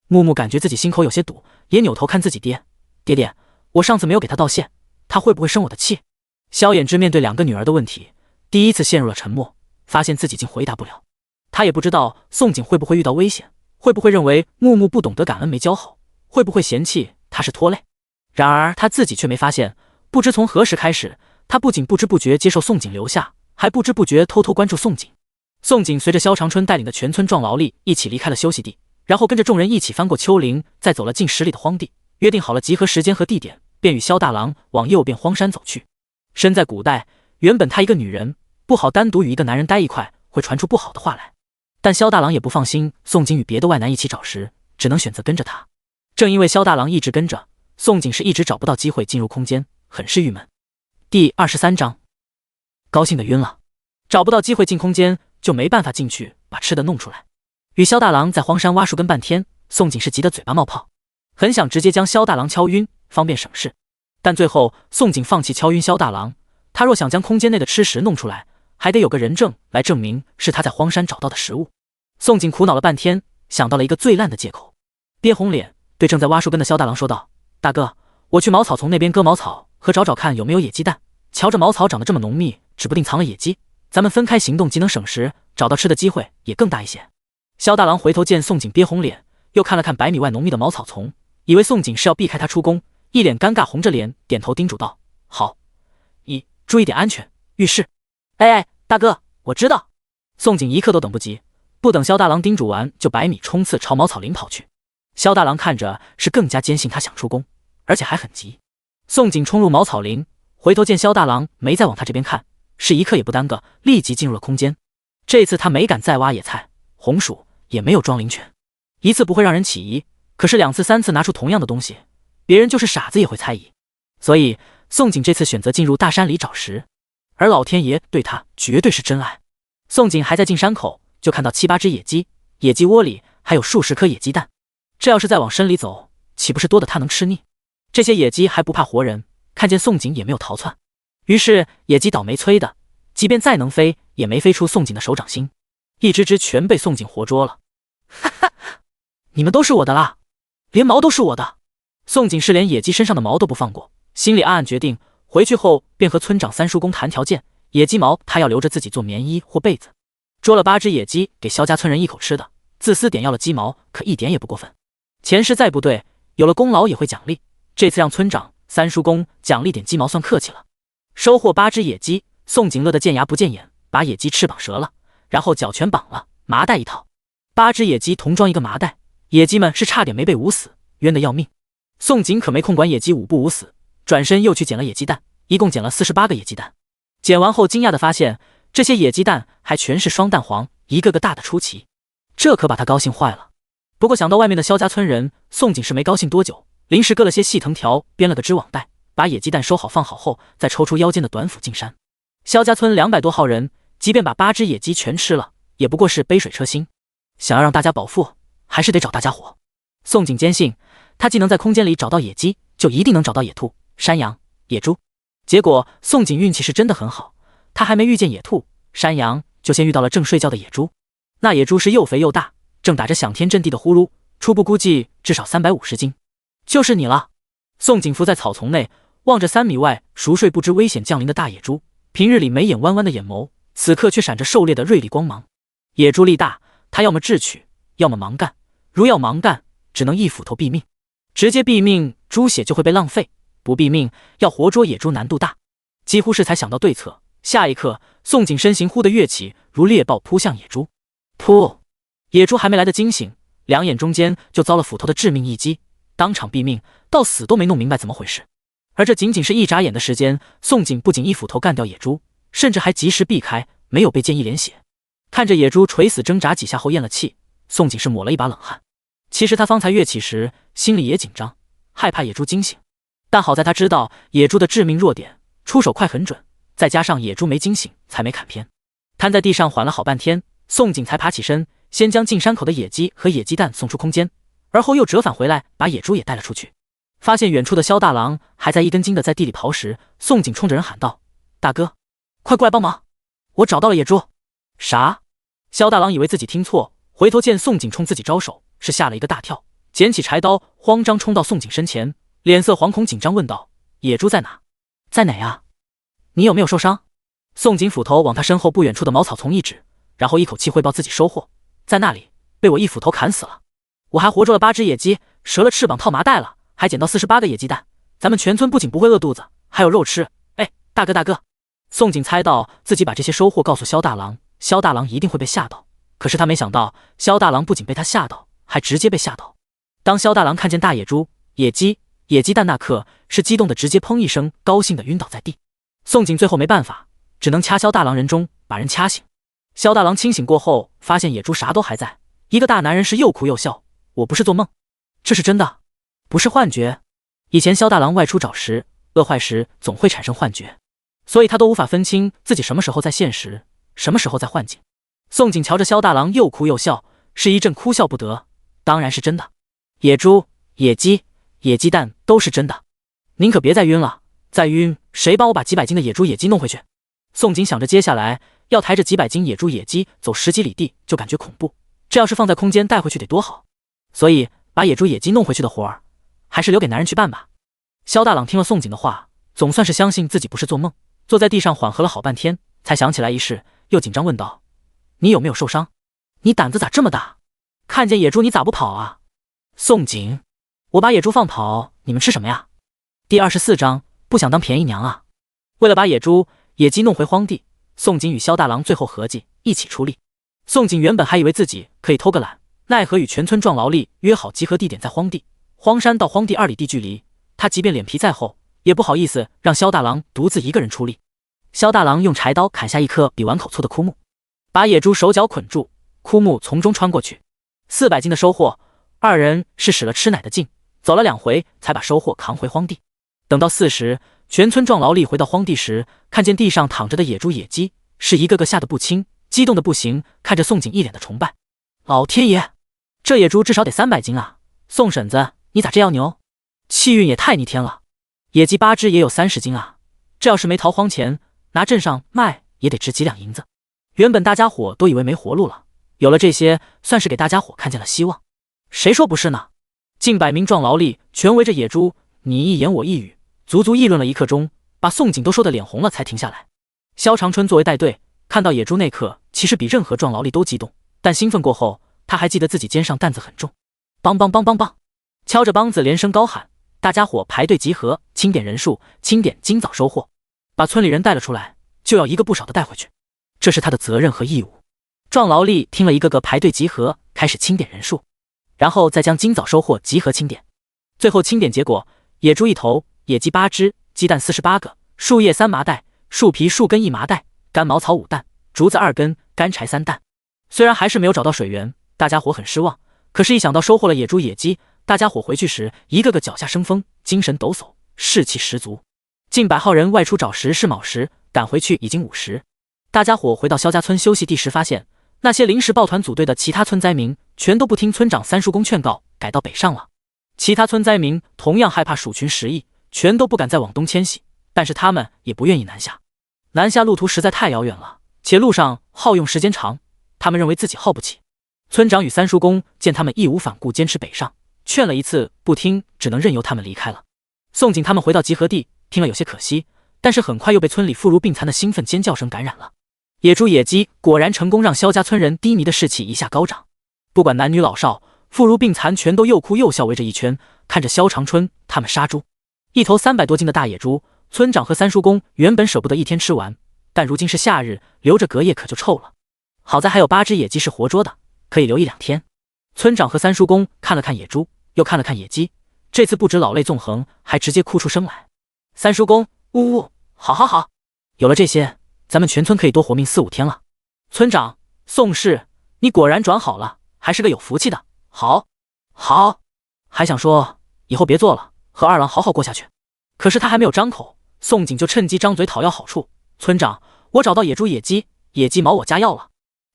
木木感觉自己心口有些堵，也扭头看自己爹：爹爹，我上次没有给他道谢，他会不会生我的气？萧衍之面对2个女儿的问题，第一次陷入了沉默，发现自己竟回答不了。他也不知道宋景会不会遇到危险，会不会认为木木不懂得感恩没教好，会不会嫌弃他是拖累。然而他自己却没发现，不知从何时开始，他不仅不知不觉接受宋景留下，还不知不觉偷偷关注宋景。宋景随着萧长春带领的全村壮劳力一起离开了休息地，然后跟着众人一起翻过丘陵，再走了近10里的荒地，约定好了集合时间和地点，便与萧大郎往右边荒山走去。身在古代，原本她一个女人不好单独与一个男人待一块，会传出不好的话来。但萧大郎也不放心宋景与别的外男一起找食，只能选择跟着他。正因为萧大郎一直跟着，宋景是一直找不到机会进入空间，很是郁闷。第23章，高兴的晕了，找不到机会进空间，就没办法进去把吃的弄出来。与萧大郎在荒山挖树根半天，宋景是急得嘴巴冒泡，很想直接将萧大郎敲晕，方便省事。但最后宋景放弃敲晕萧大郎，他若想将空间内的吃食弄出来，还得有个人证来证明是他在荒山找到的食物。宋景苦恼了半天，想到了一个最烂的借口，憋红脸对正在挖树根的萧大郎说道：大哥，我去茅草丛那边割茅草，和找找看有没有野鸡蛋，瞧着茅草长得这么浓密，指不定藏了野鸡，咱们分开行动，既能省时，找到吃的机会也更大一些。萧大郎回头见宋景憋红脸，又看了看100米外浓密的茅草丛，以为宋景是要避开他出宫，一脸尴尬，红着脸点头叮嘱道：好，注意点安全，遇事。哎，大哥，我知道。宋景一刻都等不及，不等萧大郎叮嘱完，就100米冲刺朝茅草林跑去。萧大郎看着是更加坚信他想出宫，而且还很急。宋景冲入茅草林，回头见萧大郎没再往他这边看，是一刻也不耽搁，立即进入了空间。这次他没敢再挖野菜、红薯，也没有装灵泉。一次不会让人起疑，可是2次、3次拿出同样的东西，别人就是傻子也会猜疑。所以宋景这次选择进入大山里找食，而老天爷对他绝对是真爱。宋景还在进山口，就看到7、8只野鸡，野鸡窝里还有数十颗野鸡蛋。这要是再往深里走，岂不是多得他能吃腻？这些野鸡还不怕活人，看见宋景也没有逃窜。于是野鸡倒霉催的，即便再能飞，也没飞出宋景的手掌心，一只只全被宋景活捉了。哈哈，你们都是我的啦，连毛都是我的。宋景是连野鸡身上的毛都不放过，心里暗暗决定，回去后便和村长三叔公谈条件，野鸡毛他要留着自己做棉衣或被子。捉了8只野鸡给萧家村人一口吃的，自私点要了鸡毛，可一点也不过分。钱实在不对，有了功劳也会奖励。这次让村长、三叔公奖励点鸡毛算客气了。收获8只野鸡，宋景乐得见牙不见眼，把野鸡翅膀折了，然后脚全绑了，麻袋一套。8只野鸡同装一个麻袋，野鸡们是差点没被捂死，冤得要命。宋景可没空管野鸡捂不捂死，转身又去捡了野鸡蛋，一共捡了48个野鸡蛋。捡完后惊讶地发现，这些野鸡蛋还全是双蛋黄，一个个大的出奇，这可把他高兴坏了。不过想到外面的萧家村人，宋景是没高兴多久，临时割了些细藤条，编了个织网袋，把野鸡蛋收好放好后，再抽出腰间的短斧进山。萧家村200多号人，即便把8只野鸡全吃了，也不过是杯水车薪。想要让大家饱腹，还是得找大家伙。宋景坚信，他既能在空间里找到野鸡，就一定能找到野兔、山羊、野猪。结果宋景运气是真的很好，他还没遇见野兔、山羊，就先遇到了正睡觉的野猪。那野猪是又肥又大，正打着响天震地的呼噜，初步估计至少350斤。就是你了。宋景伏在草丛内，望着3米外熟睡不知危险降临的大野猪，平日里眉眼弯弯的眼眸，此刻却闪着狩猎的锐利光芒。野猪力大，他要么智取，要么盲干，如要盲干，只能一斧头毙命。直接毙命，猪血就会被浪费；不毙命，要活捉野猪难度大。几乎是才想到对策，下一刻，宋景身形忽地跃起，如猎豹扑向野猪。噗！野猪还没来得惊醒，两眼中间就遭了斧头的致命一击，当场毙命，到死都没弄明白怎么回事。而这仅仅是一眨眼的时间，宋景不仅一斧头干掉野猪，甚至还及时避开，没有被溅一脸血。看着野猪垂死挣扎几下后咽了气，宋景是抹了一把冷汗。其实他方才跃起时心里也紧张，害怕野猪惊醒，但好在他知道野猪的致命弱点，出手快很准，再加上野猪没惊醒，才没砍偏。瘫在地上缓了好半天，宋景才爬起身，先将进山口的野鸡和野鸡蛋送出空间，而后又折返回来，把野猪也带了出去。发现远处的萧大郎还在一根筋的在地里刨食，宋景冲着人喊道：“大哥，快过来帮忙，我找到了野猪。”啥？萧大郎以为自己听错，回头见宋景冲自己招手，是吓了一个大跳，捡起柴刀，慌张冲到宋景身前，脸色惶恐紧张问道：“野猪在哪？在哪呀？你有没有受伤？”宋景斧头往他身后不远处的茅草丛一指，然后一口气汇报自己收获：“在那里，被我一斧头砍死了。我还活捉了8只野鸡，折了翅膀套麻袋了，还捡到48个野鸡蛋。咱们全村不仅不会饿肚子，还有肉吃。哎，大哥大哥！”宋景猜到自己把这些收获告诉萧大郎，萧大郎一定会被吓到，可是他没想到萧大郎不仅被他吓到，还直接被吓倒。当萧大郎看见大野猪、野鸡、野鸡蛋那刻，是激动的直接砰一声，高兴的晕倒在地。宋景最后没办法，只能掐萧大郎人中，把人掐醒。萧大郎清醒过后，发现野猪啥都还在，一个大男人是又哭又笑：“我不是做梦，这是真的，不是幻觉。”以前萧大郎外出找食，饿坏时总会产生幻觉，所以他都无法分清自己什么时候在现实，什么时候在幻境。宋景瞧着萧大郎又哭又笑，是一阵哭笑不得。当然是真的，野猪、野鸡、野鸡蛋都是真的。您可别再晕了，再晕谁帮我把几百斤的野猪野鸡弄回去？宋景想着接下来要抬着几百斤野猪野鸡走10几里地，就感觉恐怖。这要是放在空间带回去得多好。所以把野猪野鸡弄回去的活儿，还是留给男人去办吧。萧大郎听了宋景的话，总算是相信自己不是做梦，坐在地上缓和了好半天，才想起来一事，又紧张问道：“你有没有受伤？你胆子咋这么大？看见野猪你咋不跑啊？”宋景：“我把野猪放跑，你们吃什么呀？”第24章，不想当便宜娘啊。为了把野猪、野鸡弄回荒地，宋景与萧大郎最后合计一起出力。宋景原本还以为自己可以偷个懒，奈何与全村壮劳力约好集合地点在荒地，荒山到荒地2里地距离，他即便脸皮再厚，也不好意思让萧大郎独自一个人出力。萧大郎用柴刀砍下一棵比碗口粗的枯木，把野猪手脚捆住，枯木从中穿过去。400斤的收获，二人是使了吃奶的劲，走了2回才把收获扛回荒地。等到4时，全村壮劳力回到荒地时，看见地上躺着的野猪野鸡，是一个个吓得不轻，激动的不行，看着宋景一脸的崇拜：“老天爷，这野猪至少得300斤啊！宋婶子，你咋这样牛？气运也太逆天了！野鸡8只也有30斤啊！这要是没逃荒前，拿镇上卖也得值几两银子。”原本大家伙都以为没活路了，有了这些，算是给大家伙看见了希望。谁说不是呢？近100名壮劳力全围着野猪，你一言我一语，足足议论了1刻钟，把宋景都说得脸红了才停下来。萧长春作为带队，看到野猪那刻，其实比任何壮劳力都激动，但兴奋过后，他还记得自己肩上担子很重。梆梆梆梆梆，敲着梆子连声高喊，大家伙排队集合，清点人数，清点今早收获，把村里人带了出来，就要一个不少的带回去，这是他的责任和义务。壮劳力听了，一个个排队集合，开始清点人数，然后再将今早收获集合清点。最后清点结果，野猪1头，野鸡8只，鸡蛋48个，树叶3麻袋，树皮树根1麻袋，干茅草5担，竹子2根，干柴3担。虽然还是没有找到水源，大家伙很失望，可是一想到收获了野猪野鸡，大家伙回去时一个个脚下生风，精神抖擞，士气十足。近100号人外出找食是卯时，赶回去已经午时。大家伙回到肖家村休息地时，发现那些临时抱团组队的其他村灾民全都不听村长三叔公劝告，改到北上了。其他村灾民同样害怕鼠群食役，全都不敢再往东迁徙，但是他们也不愿意南下。南下路途实在太遥远了，且路上耗用时间长，他们认为自己耗不起。村长与三叔公见他们义无反顾坚持北上，劝了一次不听，只能任由他们离开了。宋景他们回到集合地，听了有些可惜，但是很快又被村里妇孺病残的兴奋尖叫声感染了。野猪野鸡果然成功让肖家村人低迷的士气一下高涨，不管男女老少，妇孺病残全都又哭又笑围着一圈，看着肖长春他们杀猪。一头300多斤的大野猪，村长和三叔公原本舍不得一天吃完，但如今是夏日，留着隔夜可就臭了。好在还有8只野鸡是活捉的，可以留1、2天。村长和三叔公看了看野猪，又看了看野鸡，这次不止老泪纵横，还直接哭出声来。三叔公，呜呜，好好好，有了这些，咱们全村可以多活命4、5天了。村长，宋氏，你果然转好了，还是个有福气的。好，好，还想说以后别做了，和二郎好好过下去。可是他还没有张口，宋景就趁机张嘴讨要好处。村长，我找到野猪野鸡，野鸡毛我加药了，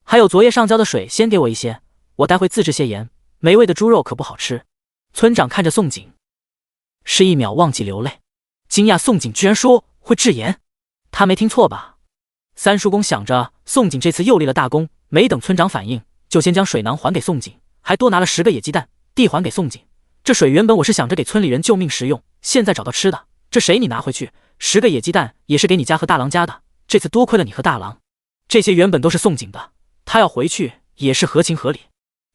还有昨夜上浇的水，先给我一些，我待会自制些盐，美味的猪肉可不好吃。村长看着宋景，是一秒忘记流泪，惊讶宋景居然说会制盐，他没听错吧？三叔公想着宋景这次又立了大功，没等村长反应，就先将水囊还给宋景，还多拿了10个野鸡蛋递还给宋景。这水原本我是想着给村里人救命食用，现在找到吃的，这谁你拿回去？10个野鸡蛋也是给你家和大郎家的，这次多亏了你和大郎，这些原本都是宋景的，他要回去也是合情合理。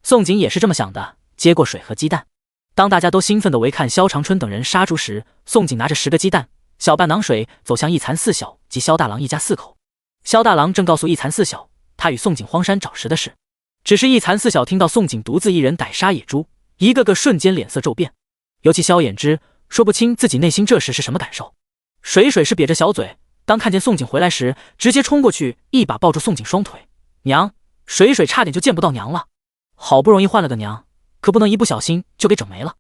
宋景也是这么想的，接过水和鸡蛋。当大家都兴奋地围看肖长春等人杀猪时，宋景拿着10个鸡蛋、小半囊水走向一残四小及肖大郎一家4口。肖大郎正告诉一残四小他与宋景荒山找食的事，只是一残四小听到宋景独自一人逮杀野猪，一个个瞬间脸色骤变，尤其萧衍之说不清自己内心这时是什么感受。水水是瘪着小嘴，当看见宋景回来时，直接冲过去一把抱住宋景双腿。娘，水水差点就见不到娘了，好不容易换了个娘，可不能一不小心就给整没了。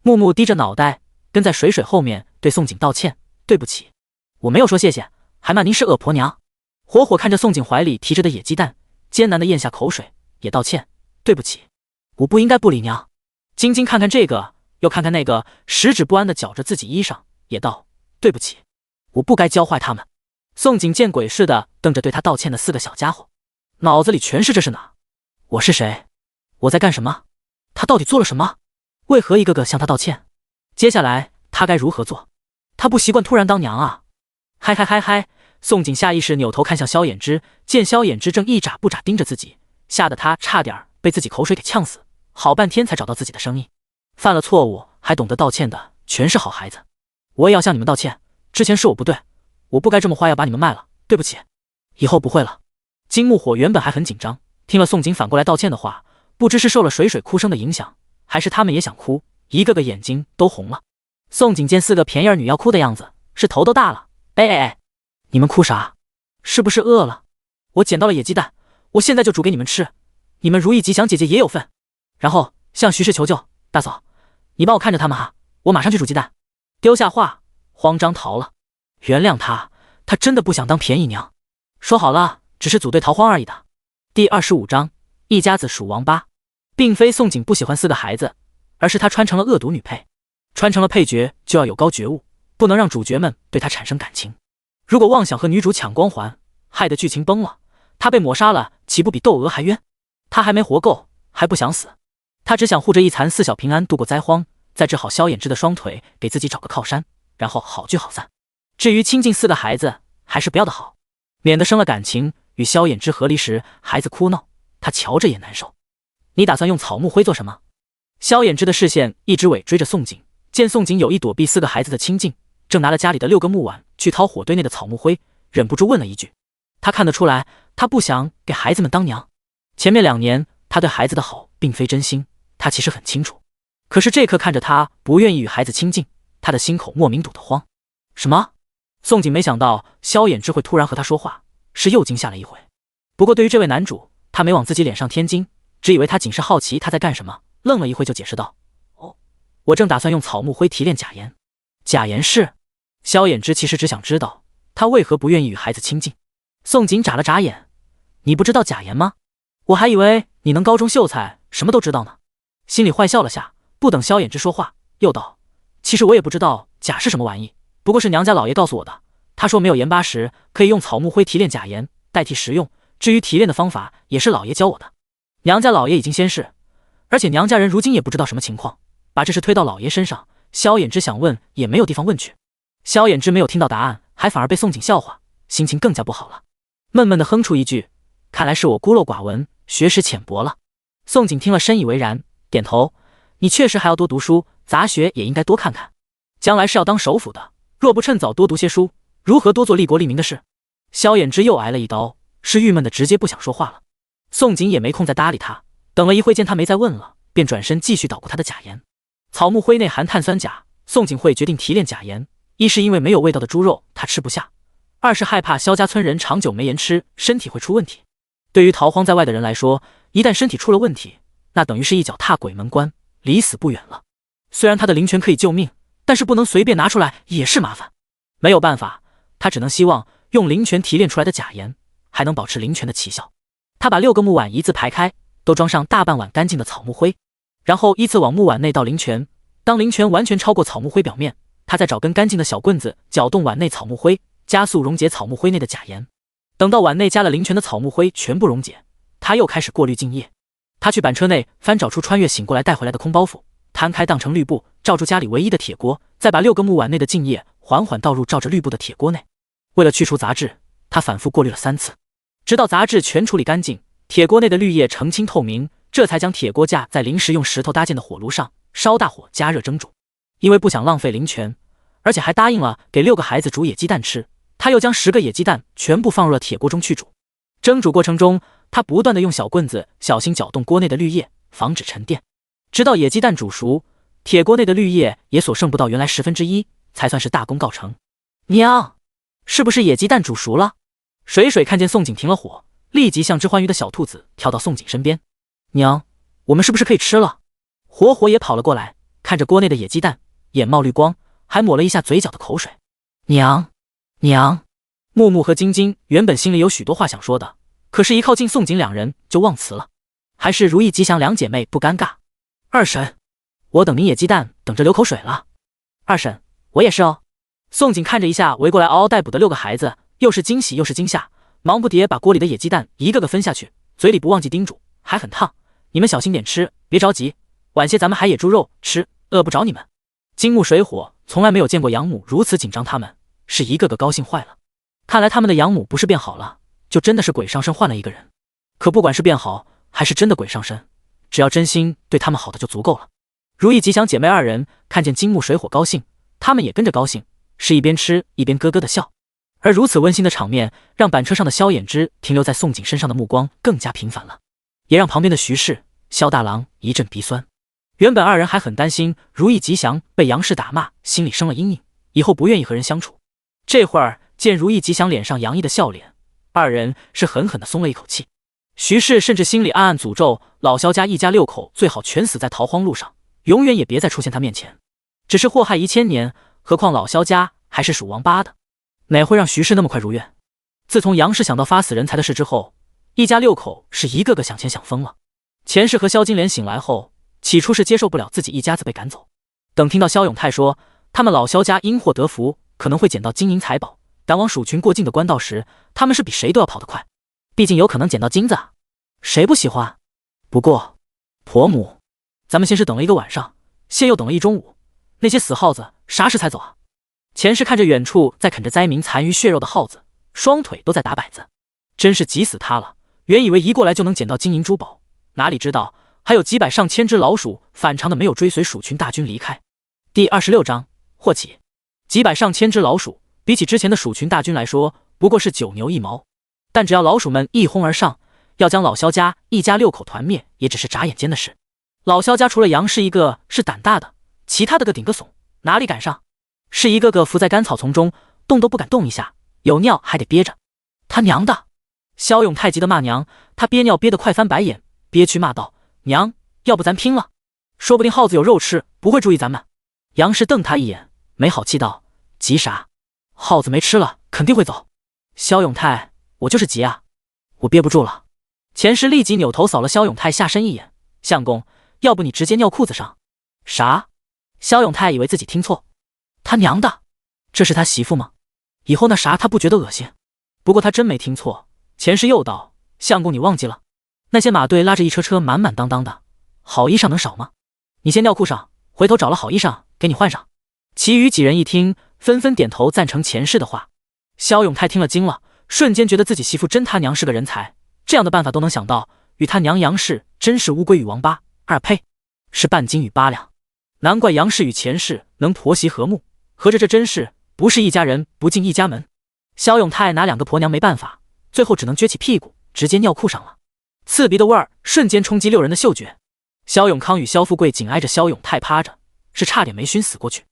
木木低着脑袋跟在水水后面对宋景道歉，对不起，我没有说谢谢，还骂您是恶婆娘。火火看着宋景怀里提着的野鸡蛋，艰难地咽下口水，也道歉，对不起，我不应该不理娘。晶晶看看这个又看看那个，十指不安地绞着自己衣裳，也道，对不起，我不该教坏他们。宋景见鬼似的瞪着对他道歉的4个小家伙，脑子里全是这是哪？我是谁？我在干什么？他到底做了什么？为何一个个向他道歉？接下来他该如何做？他不习惯突然当娘啊！嗨嗨嗨嗨！宋景下意识扭头看向萧衍之，见萧衍之正一眨不眨盯着自己，吓得他差点被自己口水给呛死，好半天才找到自己的声音。犯了错误还懂得道歉的全是好孩子，我也要向你们道歉，之前是我不对，我不该这么坏要把你们卖了，对不起，以后不会了。金木火原本还很紧张，听了宋景反过来道歉的话，不知是受了水水哭声的影响，还是他们也想哭，一个个眼睛都红了。宋景见4个便宜儿女要哭的样子，是头都大了。哎，你们哭啥？是不是饿了？我捡到了野鸡蛋，我现在就煮给你们吃，你们如意吉祥姐姐也有份。然后向徐氏求救，大嫂，你帮我看着他们哈，我马上去煮鸡蛋。丢下话，慌张逃了。原谅他，他真的不想当便宜娘。说好了，只是组队逃荒而已的。第25章，一家子数王八。并非宋景不喜欢4个孩子，而是他穿成了恶毒女配，穿成了配角就要有高觉悟，不能让主角们对他产生感情。如果妄想和女主抢光环，害得剧情崩了，他被抹杀了，岂不比窦娥还冤？他还没活够，还不想死，他只想护着一残4小平安度过灾荒，再治好萧衍之的双腿，给自己找个靠山，然后好聚好散。至于亲近4个孩子，还是不要的好，免得生了感情，与萧衍之和离时孩子哭闹，他瞧着也难受。你打算用草木灰做什么？萧衍之的视线一直尾追着宋景，见宋景有意躲避4个孩子的亲近，正拿了家里的6个木碗去掏火堆内的草木灰，忍不住问了一句。他看得出来，他不想给孩子们当娘。前面2年他对孩子的好并非真心，他其实很清楚。可是这刻看着他不愿意与孩子亲近，他的心口莫名堵得慌。什么？宋景没想到萧衍之会突然和他说话，是又惊吓了一回。不过对于这位男主，他没往自己脸上添金，只以为他仅是好奇他在干什么，愣了一会就解释道：哦，我正打算用草木灰提炼假盐。假盐是？萧衍之其实只想知道他为何不愿意与孩子亲近。宋景眨了眨眼，你不知道假盐吗？我还以为你能高中秀才什么都知道呢。心里坏笑了下，不等萧衍之说话，又道：其实我也不知道假是什么玩意，不过是娘家老爷告诉我的。他说没有盐巴时，可以用草木灰提炼假盐代替食用，至于提炼的方法也是老爷教我的。娘家老爷已经仙逝，而且娘家人如今也不知道什么情况，把这事推到老爷身上，萧衍之想问也没有地方问去。萧衍之没有听到答案，还反而被宋景笑话，心情更加不好了，闷闷地哼出一句：看来是我孤陋寡闻，学识浅薄了。宋景听了深以为然，点头：你确实还要多读书，杂学也应该多看看，将来是要当首辅的，若不趁早多读些书，如何多做利国利民的事？萧衍之又挨了一刀，是郁闷的直接不想说话了。宋景也没空再搭理他，等了一会见他没再问了，便转身继续捣鼓他的假盐。草木灰内含碳酸钾，宋景会决定提炼假盐，一是因为没有味道的猪肉他吃不下，二是害怕萧家村人长久没盐吃，身体会出问题。对于逃荒在外的人来说，一旦身体出了问题，那等于是一脚踏鬼门关，离死不远了。虽然他的灵泉可以救命，但是不能随便拿出来也是麻烦。没有办法，他只能希望用灵泉提炼出来的假盐还能保持灵泉的奇效。他把6个木碗一字排开，都装上大半碗干净的草木灰，然后依次往木碗内倒灵泉。当灵泉完全超过草木灰表面，他再找根干净的小棍子搅动碗内草木灰，加速溶解草木灰内的假盐。等到碗内加了灵泉的草木灰全部溶解，他又开始过滤净液。他去板车内翻找出穿越醒过来带回来的空包袱，摊开当成绿布，罩住家里唯一的铁锅，再把6个木碗内的净液缓缓倒入罩着绿布的铁锅内。为了去除杂质，他反复过滤了3次，直到杂质全处理干净，铁锅内的绿液澄清透明，这才将铁锅架在临时用石头搭建的火炉上烧大火加热蒸煮。因为不想浪费灵泉，而且还答应了给6个孩子煮野鸡蛋吃，他又将10个野鸡蛋全部放入了铁锅中去煮。蒸煮过程中，他不断地用小棍子小心搅动锅内的绿液，防止沉淀，直到野鸡蛋煮熟，铁锅内的绿液也所剩不到原来1/10，才算是大功告成。娘，是不是野鸡蛋煮熟了？水水看见宋景停了火，立即像只欢愉的小兔子跳到宋景身边。娘，我们是不是可以吃了？火火也跑了过来，看着锅内的野鸡蛋，眼冒绿光，还抹了一下嘴角的口水。娘，娘。木木和晶晶原本心里有许多话想说的，可是一靠近宋景2人就忘词了。还是如意吉祥2姐妹不尴尬。二婶，我等您野鸡蛋等着流口水了。二婶，我也是哦。宋景看着一下围过来嗷嗷待哺的6个孩子，又是惊喜又是惊吓，忙不迭把锅里的野鸡蛋一个个分下去，嘴里不忘记叮嘱，还很烫，你们小心点吃，别着急，晚些咱们还野猪肉吃，饿不着你们。金木水火从来没有见过养母如此紧张，他们是一个个高兴坏了。看来他们的养母不是变好了，就真的是鬼上身换了一个人。可不管是变好还是真的鬼上身，只要真心对他们好的就足够了。如意吉祥姐妹2人看见金木水火高兴，他们也跟着高兴，是一边吃一边咯咯的笑。而如此温馨的场面，让板车上的萧衍之停留在宋景身上的目光更加频繁了，也让旁边的徐氏、萧大郎一阵鼻酸。原本2人还很担心如意吉祥被杨氏打骂，心里生了阴影，以后不愿意和人相处。这会儿见如意吉祥脸上洋溢的笑脸，2人是狠狠地松了一口气。徐氏甚至心里暗暗诅咒老萧家一家6口最好全死在逃荒路上，永远也别再出现他面前。只是祸害1000年，何况老萧家还是属王八的，哪会让徐氏那么快如愿？自从杨氏想到发死人财的事之后，一家6口是一个个想钱想疯了。前世和萧金莲醒来后，起初是接受不了自己一家子被赶走，等听到萧永泰说他们老萧家因祸得福，可能会捡到金银财宝，赶往蜀群过境的官道时，他们是比谁都要跑得快，毕竟有可能捡到金子，谁不喜欢？不过婆母，咱们先是等了1个晚上，现又等了1中午，那些死耗子啥时才走啊？前世看着远处在啃着灾民残余血肉的耗子，双腿都在打摆子，真是急死他了。原以为一过来就能捡到金银珠宝，哪里知道还有几百上千只老鼠反常的没有追随鼠群大军离开。第26章祸起。几百上千只老鼠，比起之前的鼠群大军来说，不过是九牛一毛。但只要老鼠们一哄而上，要将老萧家一家6口团灭，也只是眨眼间的事。老萧家除了杨氏一个是胆大的，其他的个顶个怂，哪里敢上？是一个个伏在干草丛中，动都不敢动一下，有尿还得憋着。他娘的！萧勇太急得骂娘，他憋尿憋得快翻白眼，憋屈骂道：“娘，要不咱拼了？说不定耗子有肉吃，不会注意咱们。”杨氏瞪他一眼，没好气道：“急啥？耗子没吃了，肯定会走。”萧永泰，我就是急啊，我憋不住了。钱氏立即扭头扫了萧永泰下身一眼，相公，要不你直接尿裤子上？啥？萧永泰以为自己听错，他娘的，这是他媳妇吗？以后那啥他不觉得恶心？不过他真没听错。钱氏又道：“相公，你忘记了，那些马队拉着一车车满满当当的，好衣裳能少吗？你先尿裤上，回头找了好衣裳给你换上。”其余几人一听，纷纷点头赞成钱氏的话。萧永泰听了惊了，瞬间觉得自己媳妇真他娘是个人才，这样的办法都能想到，与他娘杨氏真是乌龟与王八，呸，是半斤与8两。难怪杨氏与钱氏能婆媳和睦，合着这真是不是一家人不进一家门。萧永泰拿2个婆娘没办法，最后只能撅起屁股直接尿裤上了。刺鼻的味儿瞬间冲击6人的嗅觉。萧永康与萧富贵紧挨着萧永泰趴着，是差点没熏死过去。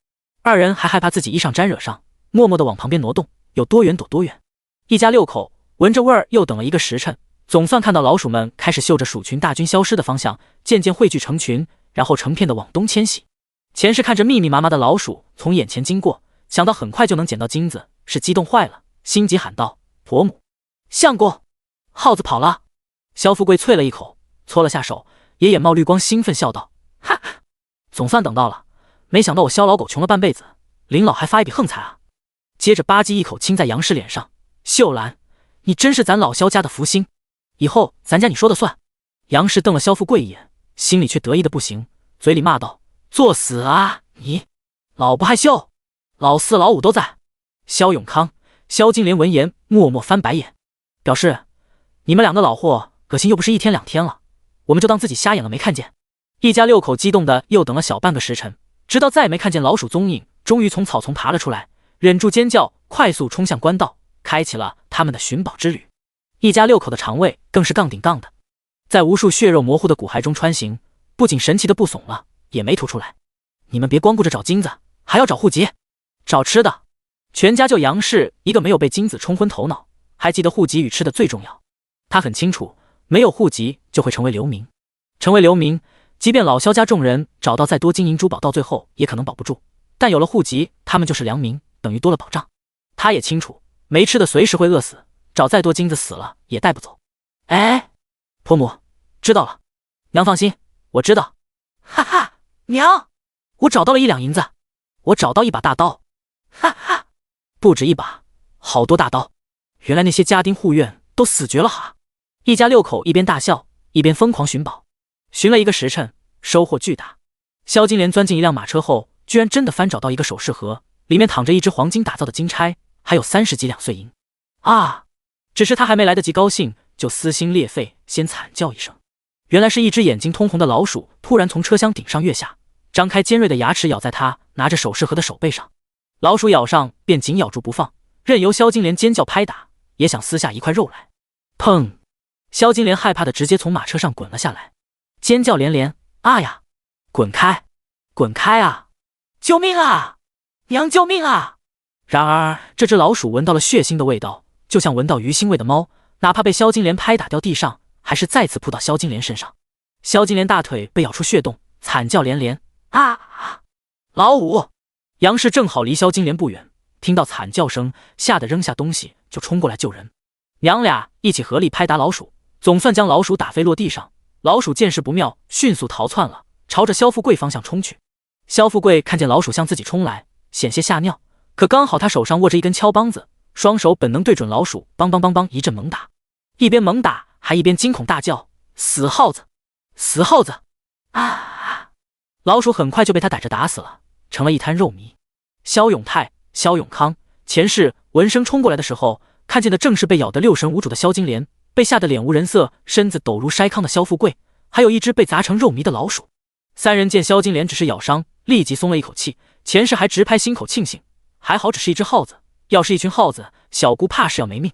2人还害怕自己衣裳沾惹上，默默地往旁边挪动，有多远躲多远。一家6口闻着味儿又等了1个时辰，总算看到老鼠们开始嗅着鼠群大军消失的方向，渐渐汇聚成群，然后成片的往东迁徙。钱氏看着密密麻麻的老鼠从眼前经过，想到很快就能捡到金子，是激动坏了，心急喊道：“婆母，相公，耗子跑了！”萧富贵啐了一口，搓了下手，也眼冒绿光，兴奋笑道：“哈哈，总算等到了！没想到我萧老狗穷了半辈子，林老还发一笔横财啊！”接着吧唧一口亲在杨氏脸上：“秀兰，你真是咱老萧家的福星，以后咱家你说的算。”杨氏瞪了萧富贵一眼，心里却得意的不行，嘴里骂道：“作死啊你！老不害羞，老4老5都在。”萧永康、萧金莲闻言默默翻白眼，表示：“你们2个老货恶心又不是1天2天了，我们就当自己瞎眼了没看见。”一家6口激动的又等了小半个时辰，直到再也没看见老鼠踪影，终于从草丛爬了出来，忍住尖叫，快速冲向官道，开启了他们的寻宝之旅。一家6口的肠胃更是杠顶杠的，在无数血肉模糊的骨骸中穿行，不仅神奇的不怂了，也没吐出来。你们别光顾着找金子，还要找户籍，找吃的。全家就杨氏一个没有被金子冲昏头脑，还记得户籍与吃的最重要。他很清楚，没有户籍就会成为流民，成为流民，即便老萧家众人找到再多金银珠宝，到最后也可能保不住。但有了户籍，他们就是良民，等于多了保障。他也清楚，没吃的随时会饿死，找再多金子死了也带不走。哎，婆母，知道了。娘放心，我知道。哈哈，娘，我找到了1两银子，我找到一把大刀。哈哈，不止一把，好多大刀。原来那些家丁护院都死绝了哈！一家6口一边大笑，一边疯狂寻宝。寻了1个时辰，收获巨大。萧金莲钻进一辆马车后，居然真的翻找到一个首饰盒，里面躺着一只黄金打造的金钗，还有30几两碎银。啊！只是他还没来得及高兴，就撕心裂肺，先惨叫一声。原来是一只眼睛通红的老鼠突然从车厢顶上跃下，张开尖锐的牙齿咬在他拿着首饰盒的手背上。老鼠咬上便紧咬住不放，任由萧金莲尖叫拍打，也想撕下一块肉来。砰！萧金莲害怕的直接从马车上滚了下来，尖叫连连：“啊呀！滚开！滚开啊！救命啊！娘救命啊！”然而这只老鼠闻到了血腥的味道，就像闻到鱼腥味的猫，哪怕被萧金莲拍打掉地上，还是再次扑到萧金莲身上。萧金莲大腿被咬出血洞，惨叫连连：“啊！老五！”杨氏正好离萧金莲不远，听到惨叫声，吓得扔下东西就冲过来救人。娘俩一起合力拍打老鼠，总算将老鼠打飞落地上。老鼠见势不妙，迅速逃窜了，朝着萧富贵方向冲去。萧富贵看见老鼠向自己冲来，险些吓尿，可刚好他手上握着一根敲梆子，双手本能对准老鼠，梆梆梆梆一阵猛打，一边猛打还一边惊恐大叫：“死耗子！死耗子！”啊！老鼠很快就被他逮着打死了，成了一滩肉糜。萧永泰、萧永康、钱氏闻声冲过来的时候，看见的正是被咬得6神无主的萧金莲，被吓得脸无人色、身子抖如筛糠的萧富贵，还有一只被砸成肉糜的老鼠。三人见萧金莲只是咬伤，立即松了一口气，前世还直拍心口庆幸，还好只是一只耗子，要是一群耗子，小姑怕是要没命。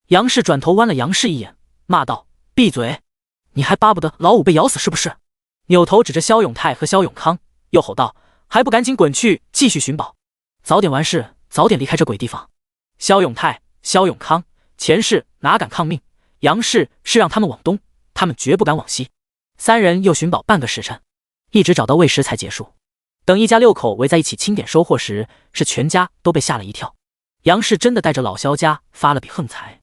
杨氏转头剜了杨氏一眼，骂道：闭嘴！你还巴不得老五被咬死是不是？扭头指着萧永泰和萧永康，又吼道：还不赶紧滚去继续寻宝，早点完事，早点离开这鬼地方！萧永泰、萧永康前世哪敢抗命，杨氏是让他们往东，他们绝不敢往西。三人又寻宝半个时辰，一直找到喂食才结束。等一家六口围在一起清点收获时，是全家都被吓了一跳。杨氏真的带着老萧家发了笔横财，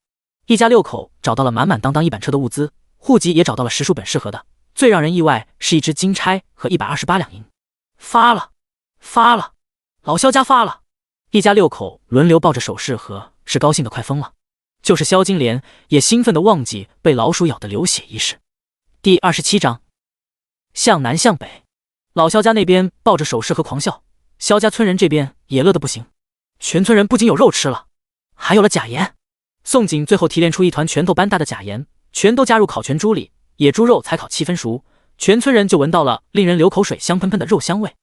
一家六口找到了满满当当一板车的物资，户籍也找到了10数本适合的。最让人意外是一只金钗和128两银，发了，发了，老萧家发了！一家六口轮流抱着首饰盒，是高兴得快疯了。就是萧金莲也兴奋得忘记被老鼠咬的流血一事。第27章，向南向北。老萧家那边抱着首饰盒狂笑，萧家村人这边也乐得不行。全村人不仅有肉吃了，还有了假盐。宋锦最后提炼出一团拳头般大的假盐，全都加入烤全猪里，野猪肉才烤7分熟，全村人就闻到了令人流口水香喷喷的肉香味。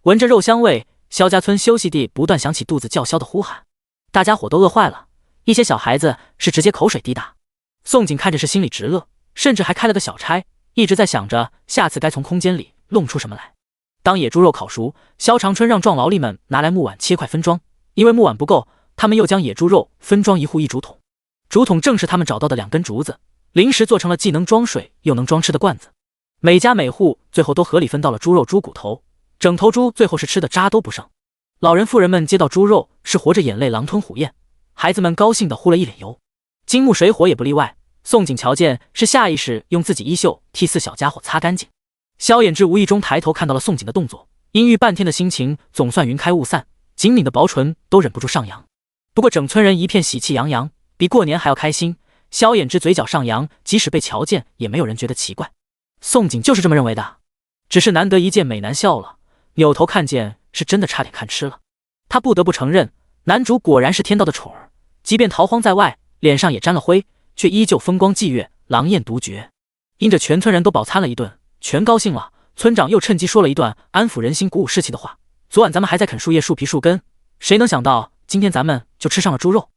闻着肉香味，萧家村休息地不断响起肚子叫嚣的呼喊，大家伙都饿坏了，一些小孩子是直接口水滴答。宋锦看着是心里直乐，甚至还开了个小差，一直在想着下次该从空间里弄出什么来。当野猪肉烤熟，萧长春让壮劳力们拿来木碗切块分装，因为木碗不够，他们又将野猪肉分装一户一竹筒，竹筒正是他们找到的2根竹子，临时做成了既能装水又能装吃的罐子。每家每户最后都合理分到了猪肉、猪骨头，整头猪最后是吃的渣都不剩。老人妇人们接到猪肉是活着眼泪狼吞虎咽，孩子们高兴地呼了一脸油，金木水火也不例外。宋锦瞧见是下意识用自己衣袖替4小家伙擦干净。萧衍之无意中抬头看到了宋锦的动作，阴郁半天的心情总算云开雾散，紧抿的薄唇都忍不住上扬。不过整村人一片喜气洋洋，比过年还要开心。萧衍之嘴角上扬，即使被瞧见也没有人觉得奇怪。宋锦就是这么认为的，只是难得一见美男笑了，扭头看见是真的差点看吃了。他不得不承认，男主果然是天道的宠儿，即便逃荒在外，脸上也沾了灰，却依旧风光霁月，狼艳独绝。因着全村人都饱餐了一顿，全高兴了，村长又趁机说了一段安抚人心、鼓舞士气的话。昨晚咱们还在啃树叶、树皮、树根，谁能想到今天咱们就吃上了猪肉？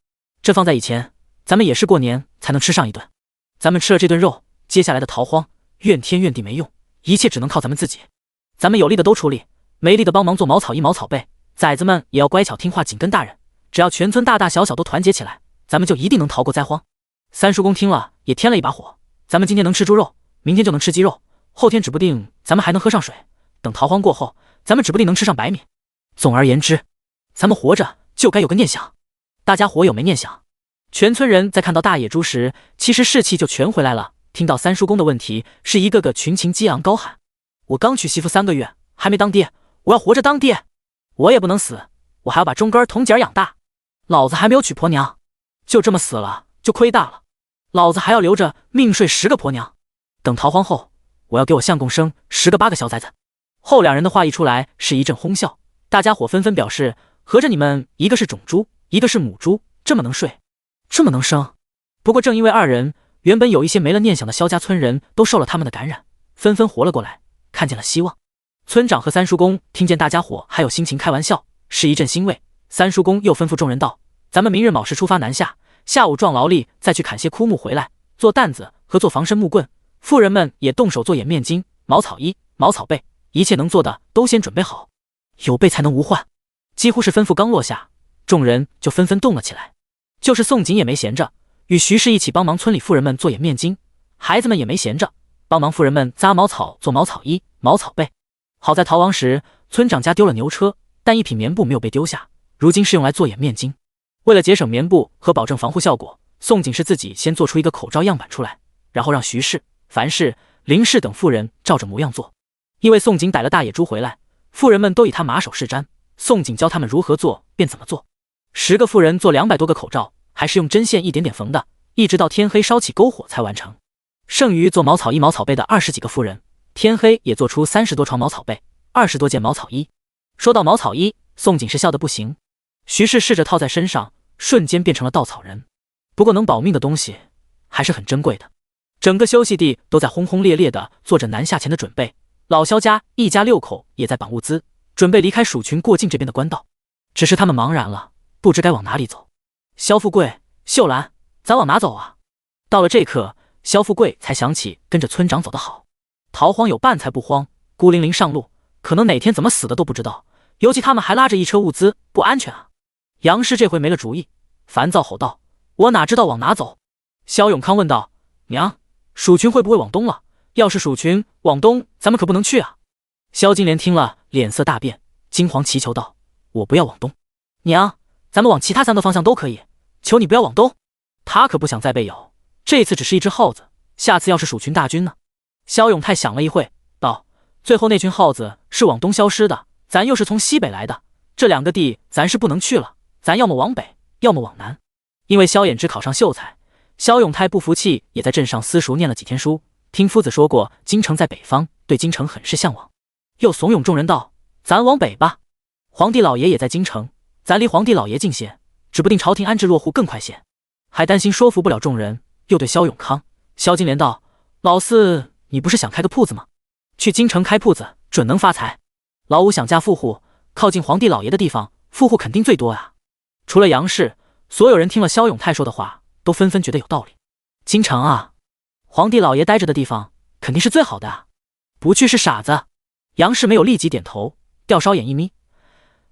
这放在以前，咱们也是过年才能吃上一顿。咱们吃了这顿肉，接下来的逃荒怨天怨地没用，一切只能靠咱们自己。咱们有力的都出力，没力的帮忙做茅草衣、茅草被，崽子们也要乖巧听话，紧跟大人。只要全村大大小小都团结起来，咱们就一定能逃过灾荒。三叔公听了也添了一把火，咱们今天能吃猪肉，明天就能吃鸡肉，后天指不定咱们还能喝上水，等逃荒过后，咱们指不定能吃上白米。总而言之，咱们活着就该有个念想。大家伙有没念想？全村人在看到大野猪时，其实士气就全回来了。听到三叔公的问题，是一个个群情激昂，高喊：我刚娶媳妇3个月，还没当爹，我要活着当爹！我也不能死，我还要把中根铜姐养大。老子还没有娶婆娘，就这么死了就亏大了。老子还要留着命睡10个婆娘，等逃荒后，我要给我相公生10个8个小崽子。后两人的话一出来，是一阵哄笑，大家伙纷纷表示：合着你们一个是种猪，一个是母猪，这么能睡，这么能生。不过正因为二人，原本有一些没了念想的萧家村人都受了他们的感染，纷纷活了过来，看见了希望。村长和三叔公听见大家伙还有心情开玩笑，是一阵欣慰。三叔公又吩咐众人道：咱们明日卯时出发南下，下午壮劳力再去砍些枯木回来，做担子和做防身木棍。妇人们也动手做掩面巾、茅草衣、茅草被，一切能做的都先准备好，有备才能无患。几乎是吩咐刚落下，众人就纷纷动了起来。就是宋锦也没闲着，与徐氏一起帮忙村里妇人们做掩面巾，孩子们也没闲着，帮忙妇人们扎茅草做茅草衣、茅草被。好在逃亡时村长家丢了牛车，但一匹棉布没有被丢下，如今是用来做掩面巾。为了节省棉布和保证防护效果，宋锦是自己先做出一个口罩样板出来，然后让徐氏、樊氏、林氏等妇人照着模样做。因为宋锦逮了大野猪回来，妇人们都以他马首是瞻，宋锦教他们如何做便怎么做。10个妇人做200多个口罩，还是用针线一点点缝的，一直到天黑烧起篝火才完成。剩余做茅草衣、茅草被的20几个妇人，天黑也做出30多床茅草被、20多件茅草衣。说到茅草衣，宋锦是笑得不行。徐氏试着套在身上，瞬间变成了稻草人。不过能保命的东西还是很珍贵的。整个休息地都在轰轰烈烈地做着南下前的准备。老萧家一家6口也在绑物资，准备离开蜀群过境这边的官道。只是他们茫然了，不知该往哪里走。萧富贵、秀兰，咱往哪走啊？到了这刻，萧富贵才想起跟着村长走得好，逃荒有伴才不慌，孤零零上路，可能哪天怎么死的都不知道。尤其他们还拉着一车物资，不安全啊！杨氏这回没了主意，烦躁吼道：“我哪知道往哪走？”萧永康问道：“娘，蜀群会不会往东了？要是蜀群往东，咱们可不能去啊！”萧金莲听了，脸色大变，惊惶祈求道：“我不要往东，娘，咱们往其他3个方向都可以，求你不要往东。”他可不想再被咬，这次只是一只耗子，下次要是蜀群大军呢？萧永泰想了一会，道：“最后那群耗子是往东消失的，咱又是从西北来的，这2个地咱是不能去了，咱要么往北，要么往南。”因为萧衍之考上秀才，萧永泰不服气，也在镇上私塾念了几天书，听夫子说过京城在北方，对京城很是向往，又怂恿众人道：“咱往北吧，皇帝老爷也在京城，咱离皇帝老爷近些，指不定朝廷安置落户更快些。”还担心说服不了众人，又对萧永康、萧金莲道：“老四，你不是想开个铺子吗？去京城开铺子准能发财。老五想嫁富户，靠近皇帝老爷的地方，富户肯定最多啊。”除了杨氏，所有人听了萧永泰说的话，都纷纷觉得有道理。京城啊，皇帝老爷待着的地方肯定是最好的啊，不去是傻子。杨氏没有立即点头，吊梢眼一眯：“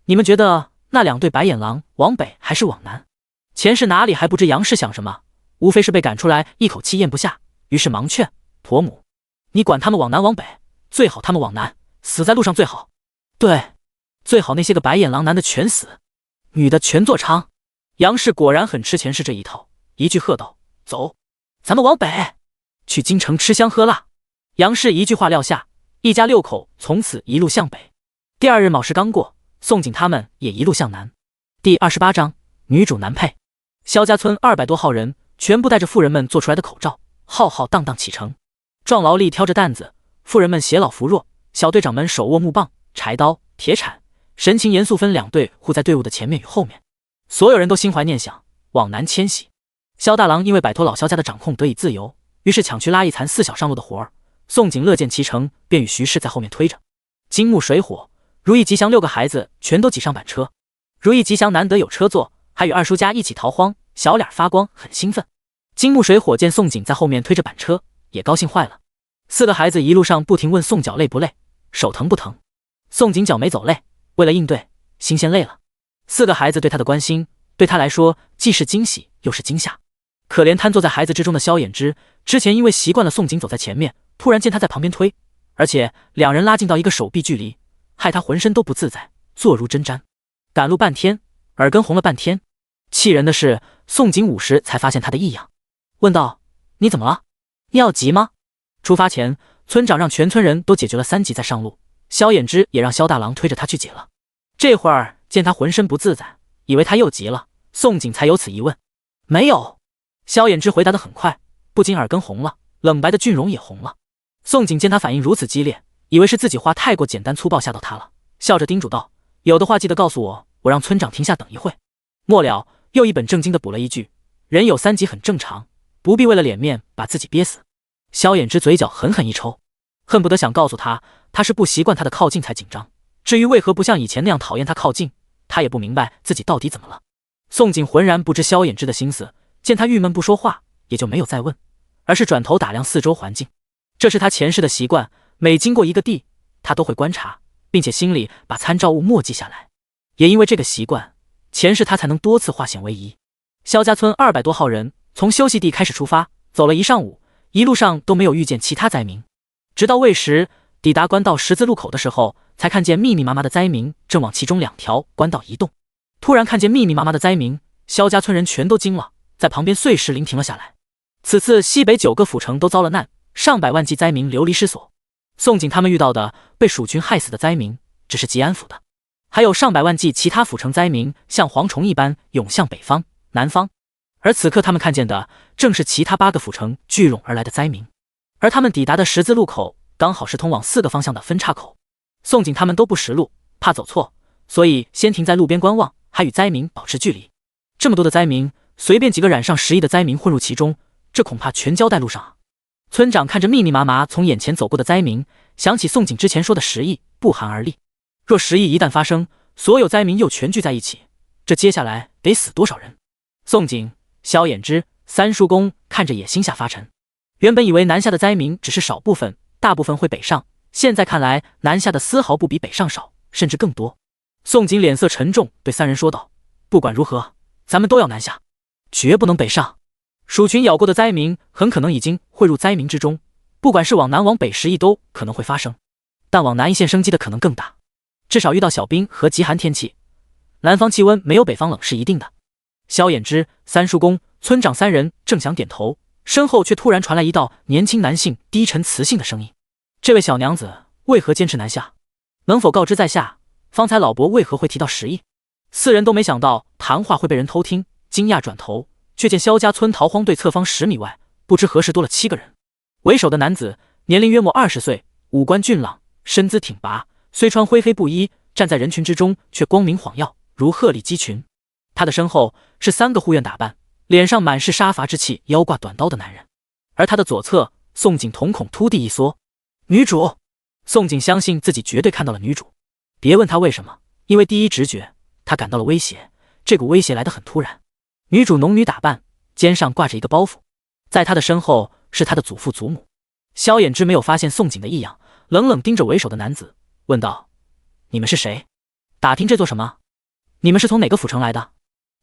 你们觉得那2对白眼狼往北还是往南？”前世哪里还不知杨氏想什么，无非是被赶出来一口气咽不下，于是忙劝：“婆母，你管他们往南往北，最好他们往南，死在路上最好。对，最好那些个白眼狼男的全死，女的全做娼。”杨氏果然很吃前世这一套，一句喝道：“走，咱们往北，去京城吃香喝辣。”杨氏一句话撂下，一家6口从此一路向北。第2日卯时刚过，宋景他们也一路向南。第28章女主男配。萧家村200多号人，全部带着妇人们做出来的口罩，浩浩荡荡启程。壮劳力挑着担子，妇人们携老扶弱，小队长们手握木棒、柴刀、铁铲，神情严肃，分2队护在队伍的前面与后面。所有人都心怀念想，往南迁徙。萧大郎因为摆脱老萧家的掌控得以自由，于是抢去拉一残4小上路的活儿。宋景乐见其成，便与徐氏在后面推着。金木水火、如意吉祥6个孩子全都挤上板车。如意吉祥难得有车坐，还与二叔家一起逃荒，小脸发光，很兴奋。金木水火见宋景在后面推着板车，也高兴坏了。4个孩子一路上不停问宋脚累不累，手疼不疼。宋景脚没走累，为了应对，心先累了。4个孩子对他的关心，对他来说既是惊喜又是惊吓。可怜瘫坐在孩子之中的萧衍之，之前因为习惯了宋景走在前面，突然见他在旁边推，而且2人拉近到一个手臂距离，害他浑身都不自在，坐如针毡。赶路半天，耳根红了半天。气人的是，宋景午时才发现他的异样，问道：“你怎么了？你要急吗？”出发前，村长让全村人都解决了3级再上路，萧衍之也让萧大郎推着他去解了。这会儿见他浑身不自在，以为他又急了，宋景才有此一问。没有。萧衍之回答得很快，不仅耳根红了，冷白的俊容也红了。宋景见他反应如此激烈，以为是自己话太过简单粗暴吓到他了，笑着叮嘱道：“有的话记得告诉我，我让村长停下等一会。”末了又一本正经地补了一句：“人有3级很正常，不必为了脸面把自己憋死。”萧衍之嘴角狠狠一抽，恨不得想告诉他，他是不习惯他的靠近才紧张，至于为何不像以前那样讨厌他靠近，他也不明白自己到底怎么了。宋景浑然不知萧衍之的心思，见他郁闷不说话，也就没有再问，而是转头打量四周环境。这是他前世的习惯，每经过一个地，他都会观察，并且心里把参照物默记下来。也因为这个习惯，前世他才能多次化险为夷。萧家村200多号人从休息地开始出发，走了一上午，一路上都没有遇见其他灾民。直到未时抵达官道十字路口的时候，才看见密密麻麻的灾民正往其中2条官道移动。突然看见密密麻麻的灾民，萧家村人全都惊了，在旁边碎石林停了下来。此次西北9个府城都遭了难，上百万计灾民流离失所。宋景他们遇到的被蜀群害死的灾民，只是吉安府的，还有上百万计其他府城灾民像蝗虫一般涌向北方、南方。而此刻他们看见的，正是其他8个府城聚拢而来的灾民。而他们抵达的十字路口，刚好是通往4个方向的分岔口。宋景他们都不识路，怕走错，所以先停在路边观望，还与灾民保持距离。这么多的灾民，随便几个染上10亿的灾民混入其中，这恐怕全交代路上啊！村长看着密密麻麻从眼前走过的灾民，想起宋景之前说的10亿，不寒而栗。若10亿一旦发生，所有灾民又全聚在一起，这接下来得死多少人？宋景、萧衍之、三叔公看着也心下发沉。原本以为南下的灾民只是少部分，大部分会北上，现在看来南下的丝毫不比北上少，甚至更多。宋景脸色沉重，对3人说道：“不管如何，咱们都要南下，绝不能北上。鼠群咬过的灾民很可能已经汇入灾民之中，不管是往南往北10亿都可能会发生，但往南一线生机的可能更大。至少遇到小冰和极寒天气，南方气温没有北方冷是一定的。”萧衍之、三叔公、村长3人正想点头，身后却突然传来一道年轻男性低沉磁性的声音：“这位小娘子为何坚持南下？能否告知在下，方才老伯为何会提到10亿？”4人都没想到谈话会被人偷听，惊讶转头，却见萧家村逃荒队侧方10米外，不知何时多了7个人。为首的男子年龄约莫20岁，五官俊朗，身姿挺拔，虽穿灰黑布衣，站在人群之中却光明晃耀，如鹤立鸡群。他的身后是3个护院打扮，脸上满是杀伐之气，腰挂短刀的男人。而他的左侧，宋景瞳孔突地一缩：“女主！”宋景相信自己绝对看到了女主，别问他为什么，因为第一直觉他感到了威胁，这股威胁来得很突然。女主浓女打扮，肩上挂着一个包袱，在他的身后是他的祖父祖母。萧衍之没有发现宋景的异样，冷冷盯着为首的男子，问道：“你们是谁？打听这做什么？你们是从哪个府城来的？”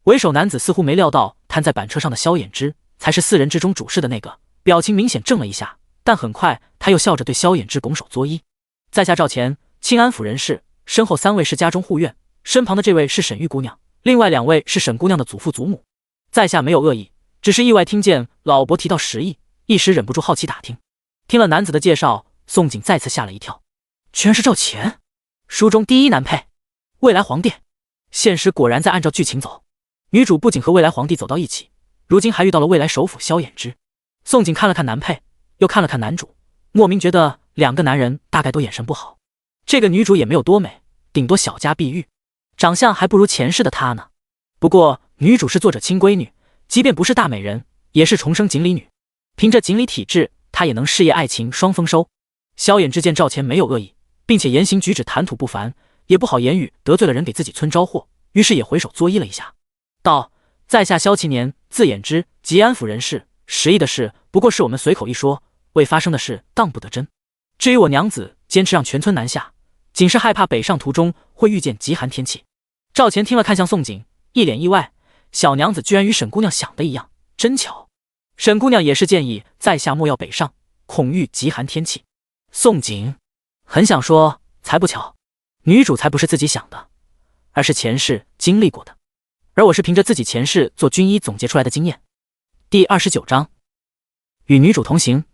为首男子似乎没料到瘫在板车上的萧衍之才是4人之中主事的那个，表情明显怔了一下，但很快他又笑着对萧衍之拱手作揖：“在下赵钱，清安府人士，身后3位是家中护院，身旁的这位是沈玉姑娘，另外2位是沈姑娘的祖父祖母。在下没有恶意，只是意外听见老伯提到10亿，一时忍不住好奇打听。”听了男子的介绍，宋景再次吓了一跳，居然是赵钱，书中第一男配，未来皇帝。现实果然在按照剧情走，女主不仅和未来皇帝走到一起，如今还遇到了未来首辅萧衍之。宋景看了看男配，又看了看男主，莫名觉得2个男人大概都眼神不好。这个女主也没有多美，顶多小家碧玉，长相还不如前世的她呢。不过女主是作者亲闺女，即便不是大美人，也是重生锦鲤女，凭着锦鲤体质，她也能事业爱情双丰收。萧衍之见赵钱没有恶意，并且言行举止谈吐不凡，也不好言语得罪了人给自己村招祸，于是也回手作揖了一下，道：“在下萧其年，字衍之，吉安府人士。10亿的事不过是我们随口一说，未发生的事当不得真。至于我娘子坚持让全村南下，仅是害怕北上途中会遇见极寒天气。”赵钱听了看向宋景，一脸意外，小娘子居然与沈姑娘想的一样，真巧。沈姑娘也是建议在下莫要北上，恐遇极寒天气。宋景很想说，才不巧，女主才不是自己想的，而是前世经历过的，而我是凭着自己前世做军医总结出来的经验。第29章，与女主同行。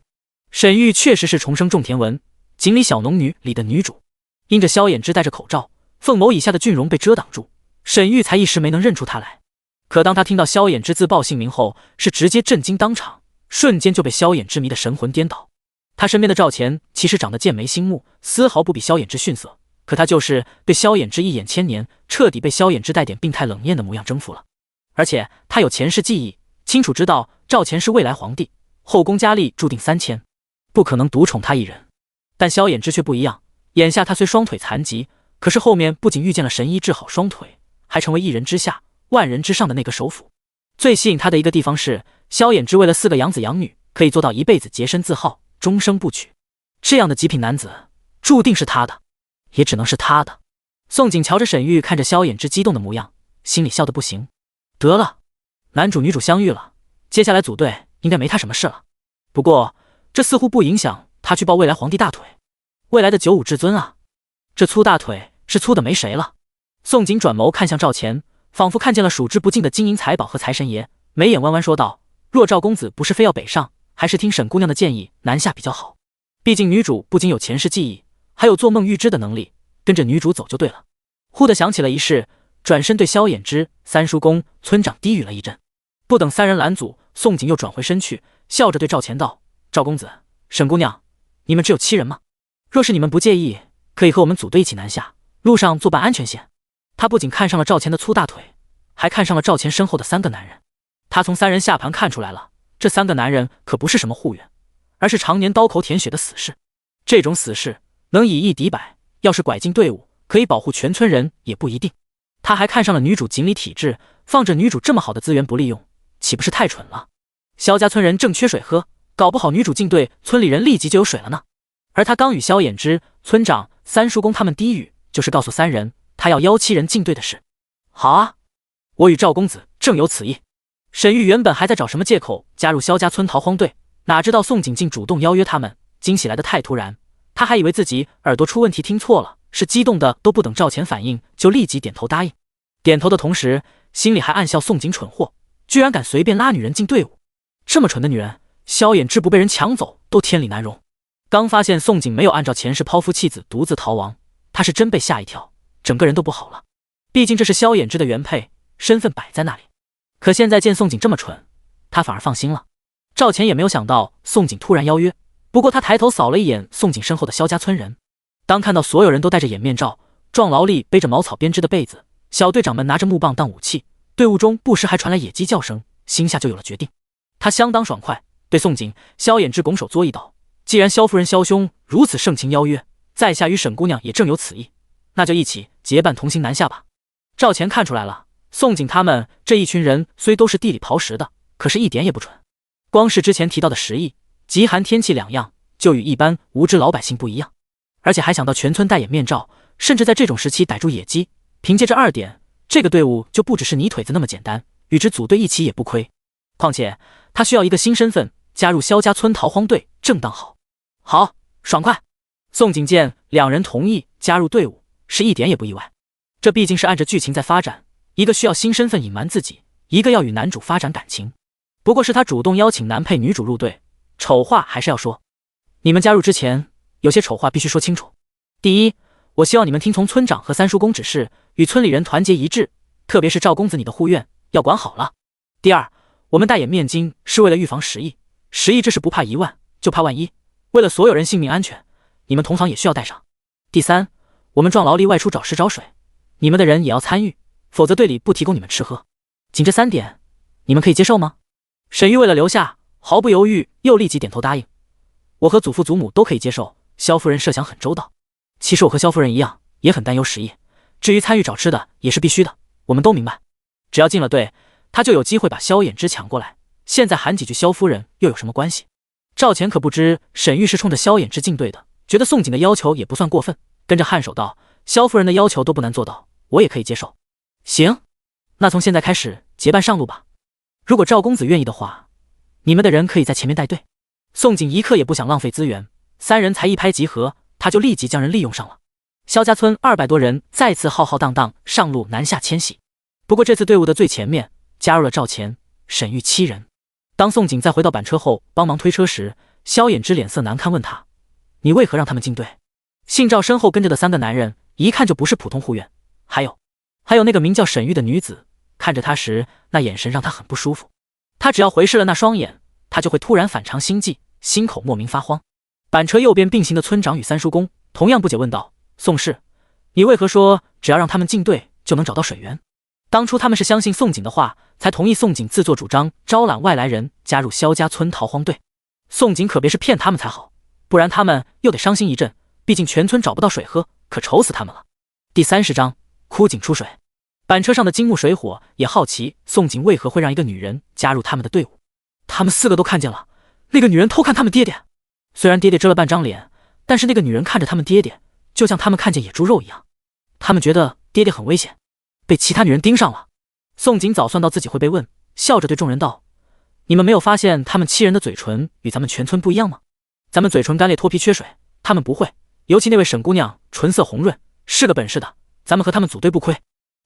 沈玉确实是重生种田文锦鲤小农女里的女主，因着萧衍之戴着口罩，凤眸以下的俊容被遮挡住，沈玉才一时没能认出她来。可当她听到萧衍之自报姓名后，是直接震惊当场，瞬间就被萧衍之迷得神魂颠倒。他身边的赵钱其实长得剑眉星目，丝毫不比萧衍之逊色，可他就是对萧衍之一眼千年，彻底被萧衍之带点病态冷艳的模样征服了。而且他有前世记忆，清楚知道赵钱是未来皇帝，后宫佳丽注定3000，不可能独宠他一人。但萧衍之却不一样，眼下他虽双腿残疾，可是后面不仅遇见了神医治好双腿，还成为1人之下万人之上的那个首辅。最吸引他的一个地方是，萧衍之为了4个养子养女，可以做到一辈子洁身自好，终生不娶。这样的极品男子，注定是他的，也只能是他的。宋景瞧着沈玉，看着萧衍之激动的模样，心里笑得不行。得了，男主女主相遇了，接下来组队应该没他什么事了。不过这似乎不影响他去抱未来皇帝大腿。未来的95至尊啊，这粗大腿是粗的没谁了。宋景转眸看向赵钱，仿佛看见了数之不尽的金银财宝和财神爷，眉眼弯弯说道：“若赵公子不是非要北上，还是听沈姑娘的建议南下比较好。毕竟女主不仅有前世记忆，还有做梦预知的能力，跟着女主走就对了。”忽地想起了一事，转身对萧衍之、三叔公、村长低语了一阵。不等3人拦阻，宋景又转回身去，笑着对赵钱道：“赵公子，沈姑娘，你们只有7人吗？若是你们不介意，可以和我们组队一起南下，路上作伴安全些。”他不仅看上了赵钱的粗大腿，还看上了赵钱身后的3个男人。他从3人下盘看出来了，这3个男人可不是什么护院，而是常年刀口舔血的死士。这种死士能以一敌百，要是拐进队伍，可以保护全村人也不一定。他还看上了女主锦鲤体质，放着女主这么好的资源不利用，岂不是太蠢了？萧家村人正缺水喝，搞不好女主进队，村里人立即就有水了呢。而他刚与萧衍之、村长、三叔公他们低语，就是告诉三人他要邀7人进队的事。好啊，我与赵公子正有此意。沈玉原本还在找什么借口加入萧家村逃荒队，哪知道宋景竟主动邀约他们，惊喜来得太突然，他还以为自己耳朵出问题听错了，是激动的都不等赵钱反应就立即点头答应。点头的同时，心里还暗笑宋景蠢货，居然敢随便拉女人进队伍。这么蠢的女人，萧衍之不被人抢走都天理难容。刚发现宋景没有按照前世抛夫弃子独自逃亡，他是真被吓一跳，整个人都不好了。毕竟这是萧衍之的原配，身份摆在那里。可现在见宋景这么蠢，他反而放心了。赵钱也没有想到宋景突然邀约，不过他抬头扫了一眼宋景身后的萧家村人，当看到所有人都戴着掩面罩，壮劳力背着茅草编织的被子，小队长们拿着木棒当武器，队伍中不时还传来野鸡叫声，心下就有了决定。他相当爽快，对宋景、萧衍之拱手作揖道：既然萧夫人、萧兄如此盛情邀约，在下与沈姑娘也正有此意，那就一起结伴同行南下吧。赵钱看出来了，宋景他们这一群人虽都是地里刨食的，可是一点也不蠢。光是之前提到的10亿、极寒天气2样，就与一般无知老百姓不一样。而且还想到全村戴掩面罩，甚至在这种时期逮住野鸡，凭借这2点，这个队伍就不只是泥腿子那么简单，与之组队一起也不亏。况且他需要一个新身份，加入萧家村逃荒队正当好。好，爽快！宋景见2人同意加入队伍，是一点也不意外。这毕竟是按着剧情在发展，一个需要新身份隐瞒自己，一个要与男主发展感情。不过是他主动邀请男配女主入队，丑话还是要说。你们加入之前，有些丑话必须说清楚。第一，我希望你们听从村长和三叔公指示，与村里人团结一致，特别是赵公子你的护院要管好了。第二，我们戴掩面巾是为了预防10亿，10亿这是不怕1万，就怕万一，为了所有人性命安全，你们同房也需要带上。第三，我们壮劳力外出找食找水，你们的人也要参与，否则队里不提供你们吃喝。仅这3点，你们可以接受吗？沈玉为了留下，毫不犹豫又立即点头答应。我和祖父祖母都可以接受，萧夫人设想很周到。其实我和萧夫人一样，也很担忧10亿，至于参与找吃的也是必须的，我们都明白。只要进了队，他就有机会把萧衍之抢过来，现在喊几句萧夫人又有什么关系？赵钱可不知沈玉是冲着萧衍之进队的，觉得宋景的要求也不算过分，跟着颔首道：萧夫人的要求都不难做到，我也可以接受。行，那从现在开始结伴上路吧。如果赵公子愿意的话，你们的人可以在前面带队。宋景一刻也不想浪费资源，3人才一拍即合，他就立即将人利用上了。萧家村200多人再次浩浩荡荡上路南下迁徙。不过这次队伍的最前面加入了赵钱、沈玉7人。当宋景再回到板车后帮忙推车时，萧衍之脸色难看，问他：你为何让他们进队？姓赵身后跟着的3个男人一看就不是普通护院，还有那个名叫沈玉的女子，看着他时那眼神让他很不舒服。他只要回视了那双眼，他就会突然反常心悸，心口莫名发慌。板车右边并行的村长与三叔公同样不解问道：宋氏，你为何说只要让他们进队就能找到水源？当初他们是相信宋景的话，才同意宋景自作主张招揽外来人加入萧家村逃荒队。宋景可别是骗他们才好，不然他们又得伤心一阵，毕竟全村找不到水喝，可愁死他们了。第30章枯井出水。板车上的金木水火也好奇宋景为何会让一个女人加入他们的队伍。他们4个都看见了，那个女人偷看他们爹爹。虽然爹爹遮了半张脸，但是那个女人看着他们爹爹，就像他们看见野猪肉一样。他们觉得爹爹很危险，被其他女人盯上了。宋景早算到自己会被问，笑着对众人道：你们没有发现他们7人的嘴唇与咱们全村不一样吗？咱们嘴唇干裂脱皮缺水，他们不会，尤其那位沈姑娘唇色红润，是个本事的，咱们和他们组队不亏。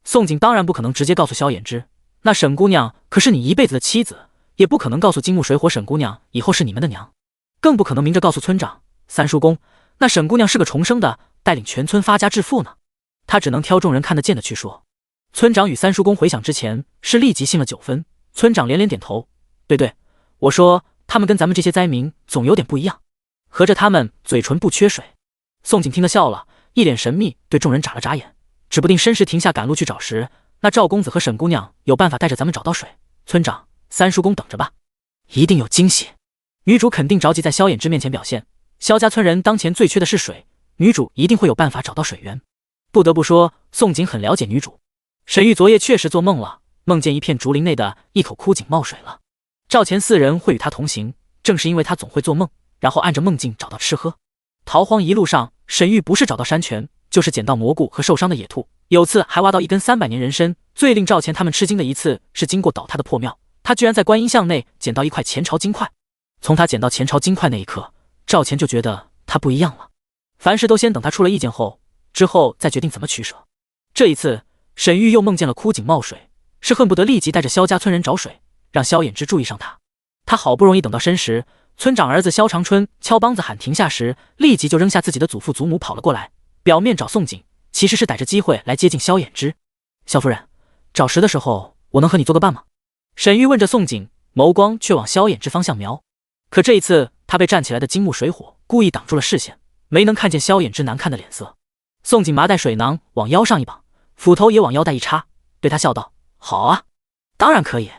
宋景当然不可能直接告诉萧衍之，那沈姑娘可是你一辈子的妻子，也不可能告诉金木水火沈姑娘以后是你们的娘，更不可能明着告诉村长、三叔公，那沈姑娘是个重生的，带领全村发家致富呢。他只能挑众人看得见的去说。村长与三叔公回想之前是立即信了9分，村长连连点头：对，我说他们跟咱们这些灾民总有点不一样，合着他们嘴唇不缺水。宋景听得笑了，一脸神秘对众人眨了眨眼，指不定申时停下赶路去找时，那赵公子和沈姑娘有办法带着咱们找到水。村长、三叔公等着吧，一定有惊喜。女主肯定着急在萧衍之面前表现，萧家村人当前最缺的是水，女主一定会有办法找到水源。不得不说，宋景很了解女主。沈玉昨夜确实做梦了，梦见一片竹林内的一口枯井冒水了。赵钱4人会与他同行，正是因为他总会做梦，然后按着梦境找到吃喝。逃荒一路上，沈玉不是找到山泉，就是捡到蘑菇和受伤的野兔，有次还挖到一根300年人参。最令赵钱他们吃惊的一次是经过倒塌的破庙，他居然在观音像内捡到一块前朝金块。从他捡到前朝金块那一刻，赵钱就觉得他不一样了。凡事都先等他出了意见后，之后再决定怎么取舍。这一次，沈玉又梦见了枯井冒水，是恨不得立即带着萧家村人找水，让萧衍之注意上他。他好不容易等到申时，村长儿子萧长春敲梆子喊停下时，立即就扔下自己的祖父祖母跑了过来，表面找宋景，其实是逮着机会来接近萧衍之。萧夫人，找食的时候我能和你做个伴吗？沈玉问着宋景，眸光却往萧衍之方向瞄。可这一次他被站起来的金木水火故意挡住了视线，没能看见萧衍之难看的脸色。宋景麻袋水囊往腰上一绑，斧头也往腰带一插，对他笑道：好啊，当然可以。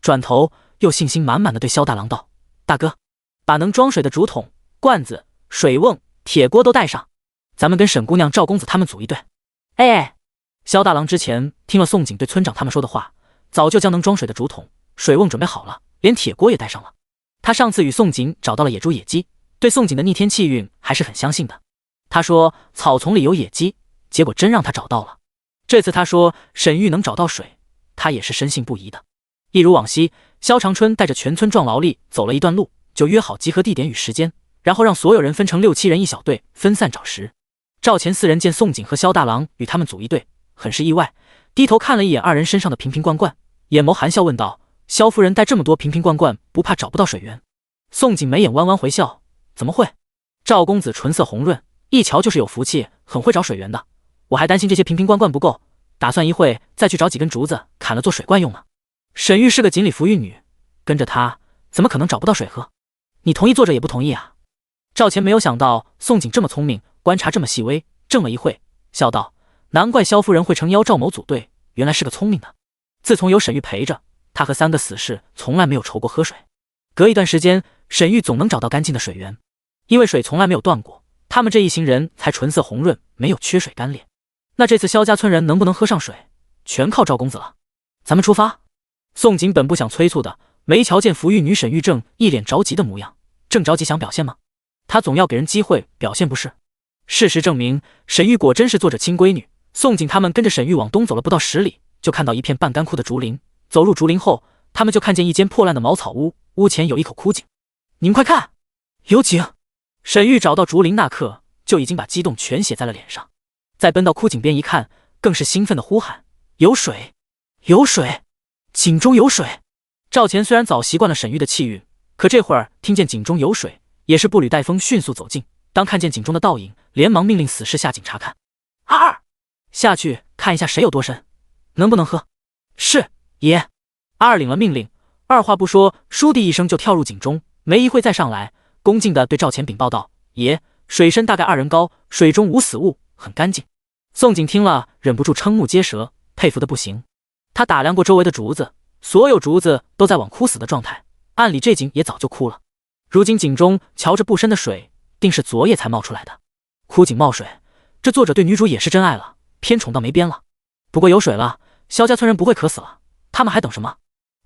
转头又信心满满的对萧大郎道：大哥，把能装水的竹筒、罐子、水瓮、铁锅都带上，咱们跟沈姑娘、赵公子他们组一队。哎，萧大郎之前听了宋景对村长他们说的话，早就将能装水的竹筒、水瓮准备好了，连铁锅也带上了。他上次与宋景找到了野猪野鸡，对宋景的逆天气运还是很相信的。他说草丛里有野鸡，结果真让他找到了。这次他说沈玉能找到水，他也是深信不疑的。一如往昔，萧长春带着全村壮劳力走了一段路，就约好集合地点与时间，然后让所有人分成6、7人一小队分散找食。赵钱4人见宋景和萧大郎与他们组一队，很是意外，低头看了一眼2人身上的瓶瓶罐罐，眼眸含笑问道：萧夫人带这么多瓶瓶罐罐，不怕找不到水源？宋景眉眼弯弯回笑：怎么会？赵公子唇色红润，一瞧就是有福气，很会找水源的。我还担心这些瓶瓶罐罐不够，打算一会再去找几根竹子砍了做水罐用呢。沈玉是个锦鲤服玉女，跟着她怎么可能找不到水喝？你同意作者也不同意啊？赵钱没有想到宋景这么聪明，观察这么细微，怔了一会，笑道：难怪萧夫人会诚邀赵某组队，原来是个聪明的。自从有沈玉陪着，他和3个死士从来没有愁过喝水。隔一段时间，沈玉总能找到干净的水源，因为水从来没有断过，他们这一行人才唇色红润，没有缺水干裂。那这次萧家村人能不能喝上水，全靠赵公子了。咱们出发。宋景本不想催促的，没瞧见福玉女沈玉正一脸着急的模样，正着急想表现吗？他总要给人机会表现不是？事实证明，沈玉果真是作者亲闺女。宋景他们跟着沈玉往东走了不到10里，就看到一片半干枯的竹林。走入竹林后，他们就看见一间破烂的茅草屋，屋前有一口枯井。你们快看，有井！沈玉找到竹林那刻，就已经把激动全写在了脸上。再奔到枯井边一看，更是兴奋的呼喊：有水，有水，井中有水！赵钱虽然早习惯了沈玉的气运，可这会儿听见井中有水，也是步履带风迅速走近。当看见井中的倒影，连忙命令死士下井查看。二，下去看一下谁有多深，能不能喝？是，爷。二领了命令，二话不说，倏地一声就跳入井中，没一会再上来，恭敬地对赵钱禀报道：爷，水深大概2人高，水中无死物，很干净。宋景听了，忍不住瞠目结舌，佩服得不行。他打量过周围的竹子，所有竹子都在往枯死的状态，按理这井也早就枯了。如今井中瞧着不深的水，定是昨夜才冒出来的。枯井冒水，这作者对女主也是真爱了，偏宠到没边了。不过有水了，萧家村人不会渴死了，他们还等什么？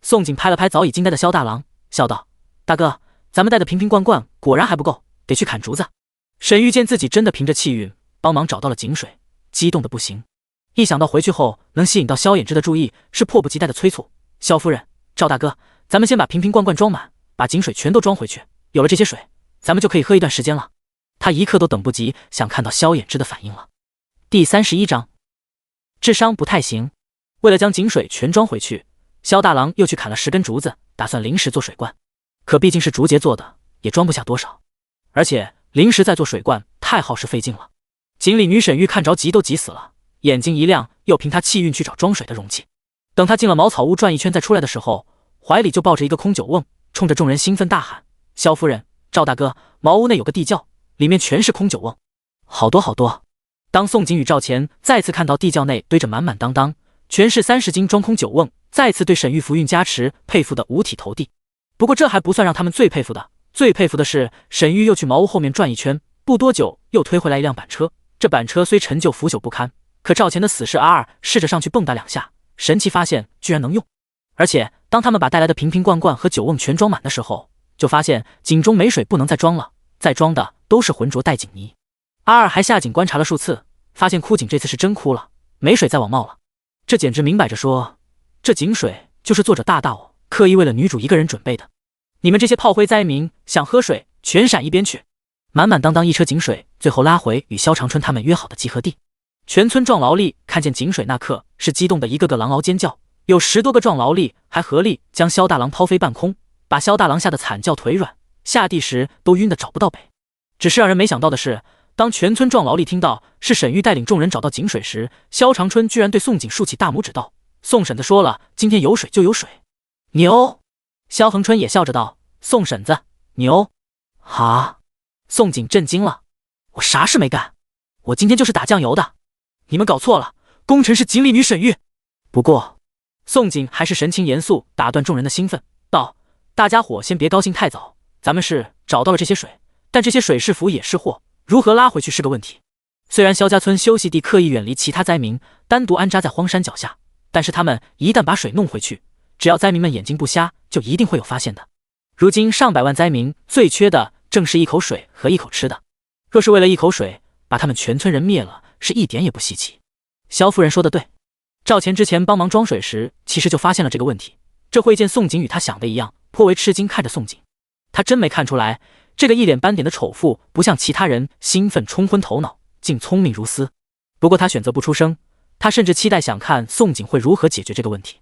宋景拍了拍早已惊呆的萧大郎，笑道：大哥，咱们带的瓶瓶罐罐果然还不够，得去砍竹子。沈玉见自己真的凭着气运帮忙找到了井水，激动的不行。一想到回去后能吸引到萧衍之的注意，是迫不及待的催促：萧夫人，赵大哥，咱们先把瓶瓶罐罐装满，把井水全都装回去，有了这些水，咱们就可以喝一段时间了。他一刻都等不及想看到萧衍之的反应了。第31章，智商不太行。为了将井水全装回去，萧大郎又去砍了10根竹子，打算临时做水罐。可毕竟是竹节做的，也装不下多少，而且临时再做水罐太耗时费劲了。井里女沈玉看着急都急死了，眼睛一亮，又凭她气运去找装水的容器。等她进了茅草屋转一圈再出来的时候，怀里就抱着一个空酒瓮，冲着众人兴奋大喊：萧夫人，赵大哥，茅屋内有个地窖，里面全是空酒瓮，好多好多。当宋景与赵钱再次看到地窖内堆着满满当当全是30斤装空酒瓮，再次对沈玉福运加持佩服得五体投地。不过这还不算让他们最佩服的，最佩服的是，沈玉又去茅屋后面转一圈，不多久又推回来一辆板车。这板车虽陈旧腐朽不堪，可赵钱的死士阿二试着上去蹦跶2下，神奇发现居然能用。而且当他们把带来的瓶瓶罐罐和酒瓮全装满的时候，就发现井中没水不能再装了，再装的都是浑浊带井泥。阿二还下井观察了数次，发现枯井这次是真枯了，没水再往冒了。这简直明摆着说，这井水就是作者大我刻意为了女主一个人准备的。你们这些炮灰灾民，想喝水全闪一边去！满满当当一车井水，最后拉回与萧长春他们约好的集合地。全村壮劳力看见井水那刻是激动的一个个狼嗷尖叫，有10多个壮劳力还合力将萧大郎抛飞半空，把萧大郎吓得惨叫腿软，下地时都晕得找不到北。只是让人没想到的是，当全村壮劳力听到是沈玉带领众人找到井水时，萧长春居然对宋景竖起大拇指道：“宋婶子说了，今天有水就有水。”牛！萧恒春也笑着道：“宋婶子，牛！”哈！宋景震惊了：“我啥事没干，我今天就是打酱油的。你们搞错了，功臣是锦鲤女沈玉。”不过，宋景还是神情严肃，打断众人的兴奋，道：“大家伙先别高兴太早，咱们是找到了这些水，但这些水是福也是祸，如何拉回去是个问题。虽然萧家村休息地刻意远离其他灾民，单独安扎在荒山脚下，但是他们一旦把水弄回去，只要灾民们眼睛不瞎，就一定会有发现的。如今上百万灾民最缺的正是一口水和一口吃的，若是为了一口水把他们全村人灭了，是一点也不稀奇。萧夫人说的对，赵钱之前帮忙装水时，其实就发现了这个问题。这会见宋景与他想的一样，颇为吃惊看着宋景。他真没看出来，这个一脸斑点的丑妇不像其他人兴奋冲昏头脑，竟聪明如斯。不过他选择不出声，他甚至期待想看宋景会如何解决这个问题。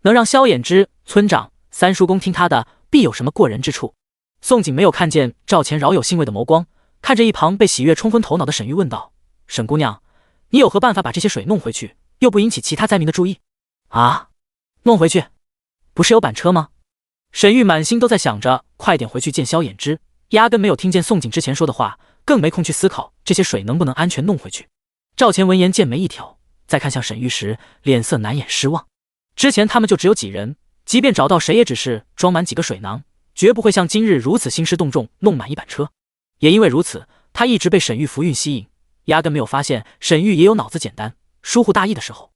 能让萧衍之、村长、三叔公听他的，必有什么过人之处。宋景没有看见赵钱饶有兴味的眸光，看着一旁被喜悦冲昏头脑的沈玉问道：“沈姑娘，你有何办法把这些水弄回去，又不引起其他灾民的注意？”啊，弄回去？不是有板车吗？沈玉满心都在想着快点回去见萧衍之，压根没有听见宋景之前说的话，更没空去思考这些水能不能安全弄回去。赵钱闻言剑眉一挑，再看向沈玉时，脸色难掩失望。之前他们就只有几人，即便找到谁也只是装满几个水囊，绝不会像今日如此兴师动众弄满一板车。也因为如此，他一直被沈玉福运吸引，压根没有发现沈玉也有脑子简单疏忽大意的时候。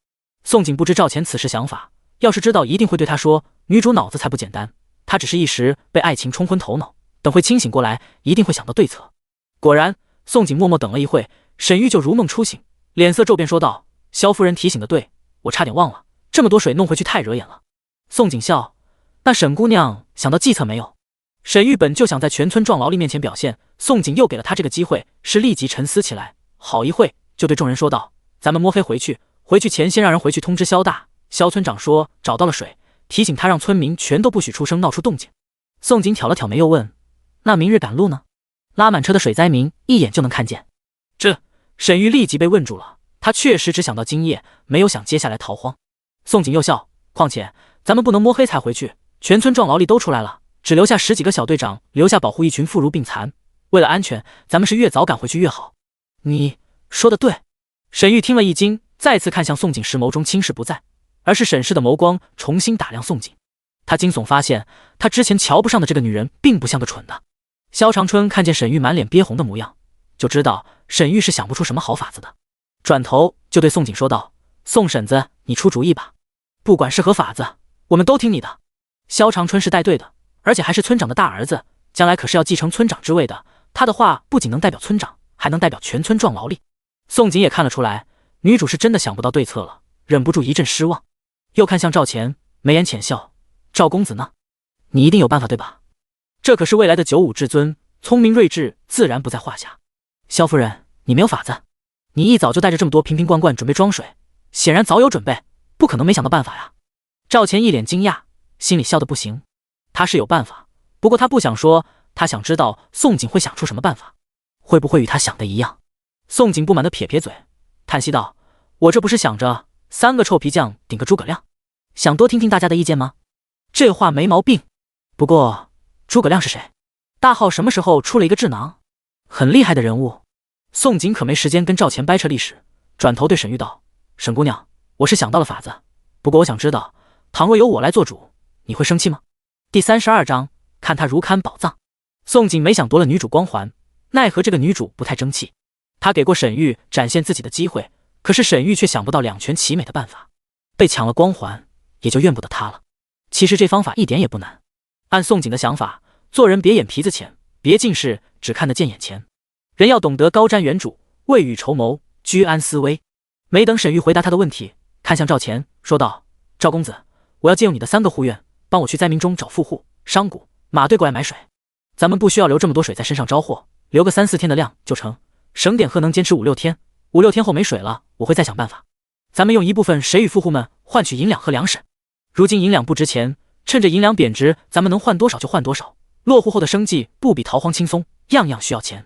宋景不知赵钱此时想法，要是知道一定会对他说，女主脑子才不简单，他只是一时被爱情冲昏头脑，等会清醒过来一定会想到对策。果然，宋景默默等了一会，沈玉就如梦初醒，脸色骤变说道：“萧夫人提醒的对，我差点忘了，这么多水弄回去太惹眼了。”宋景笑：“那沈姑娘想到计策没有？”沈玉本就想在全村壮劳力面前表现，宋景又给了他这个机会，是立即沉思起来，好一会就对众人说道：“咱们摸黑回去，回去前先让人回去通知萧大。萧村长说找到了水，提醒他让村民全都不许出声，闹出动静。”宋景挑了挑眉又问：“那明日赶路呢？拉满车的水灾民一眼就能看见。”这沈玉立即被问住了，他确实只想到今夜，没有想接下来逃荒。宋景又笑：“况且咱们不能摸黑才回去，全村壮劳力都出来了，只留下10几个小队长留下保护一群妇孺病残，为了安全，咱们是越早赶回去越好。”你说的对。沈玉听了一惊，再次看向宋景时眸中轻视不在，而是审视的眸光重新打量宋景。他惊悚发现，他之前瞧不上的这个女人并不像个蠢的。萧长春看见沈玉满脸憋红的模样，就知道沈玉是想不出什么好法子的，转头就对宋景说道：“宋婶子，你出主意吧，不管是何法子，我们都听你的。萧长春是带队的，而且还是村长的大儿子，将来可是要继承村长之位的，他的话不仅能代表村长，还能代表全村壮劳力。”宋景也看了出来，女主是真的想不到对策了，忍不住一阵失望，又看向赵钱，眉眼浅笑：“赵公子呢？你一定有办法对吧？这可是未来的95至尊，聪明睿智自然不在话下。萧夫人，你没有法子？你一早就带着这么多瓶瓶罐罐准备装水，显然早有准备，不可能没想到办法呀。”赵钱一脸惊讶，心里笑得不行。他是有办法，不过他不想说，他想知道宋景会想出什么办法，会不会与他想的一样。宋景不满地撇撇嘴，叹息道：“我这不是想着3个臭皮匠顶个诸葛亮，想多听听大家的意见吗？这话没毛病。不过诸葛亮是谁？大号什么时候出了一个智囊？很厉害的人物。”宋景可没时间跟赵钱掰扯历史，转头对沈玉道：“沈姑娘，我是想到了法子，不过我想知道，倘若由我来做主，你会生气吗？”第32章，看他如堪宝藏。宋景没想夺了女主光环，奈何这个女主不太争气。他给过沈玉展现自己的机会，可是沈玉却想不到两全其美的办法。被抢了光环，也就怨不得他了。其实这方法一点也不难。按宋景的想法，做人别眼皮子浅，别尽是只看得见眼前，人要懂得高瞻远瞩，未雨绸缪，居安思危。没等沈玉回答他的问题，看向赵钱说道：赵公子，我要借用你的3个护院，帮我去灾民中找富户、商贾、马队过来买水。咱们不需要留这么多水在身上招货，留个3、4天的量就成，省点喝能坚持5、6天。5、6天后没水了，我会再想办法。咱们用一部分水与富户们换取银两和粮食。如今银两不值钱，趁着银两贬值，咱们能换多少就换多少。落户后的生计不比逃荒轻松，样样需要钱。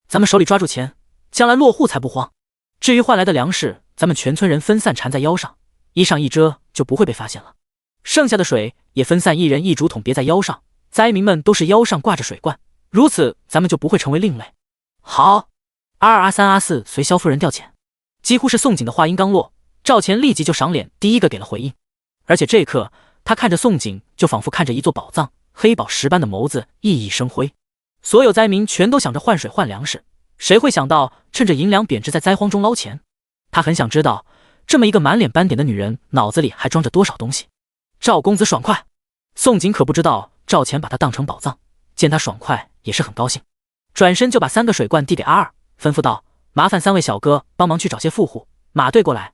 咱们手里抓住钱，将来落户才不慌。至于换来的粮食，咱们全村人分散缠在腰上，衣上一遮就不会被发现了。剩下的水也分散1人1竹筒别在腰上，灾民们都是腰上挂着水罐，如此咱们就不会成为另类。好。阿2、阿3、阿4随萧夫人调遣。几乎是宋景的话音刚落，赵钱立即就赏脸第一个给了回应。而且这一刻他看着宋景，就仿佛看着一座宝藏，黑宝石般的眸子熠熠生辉。所有灾民全都想着换水换粮食，谁会想到趁着银两贬值在灾荒中捞钱？他很想知道，这么一个满脸斑点的女人脑子里还装着多少东西。赵公子爽快。宋景可不知道赵钱把他当成宝藏，见他爽快也是很高兴，转身就把3个水罐递给阿2，吩咐道：麻烦3位小哥帮忙去找些富户、马队过来，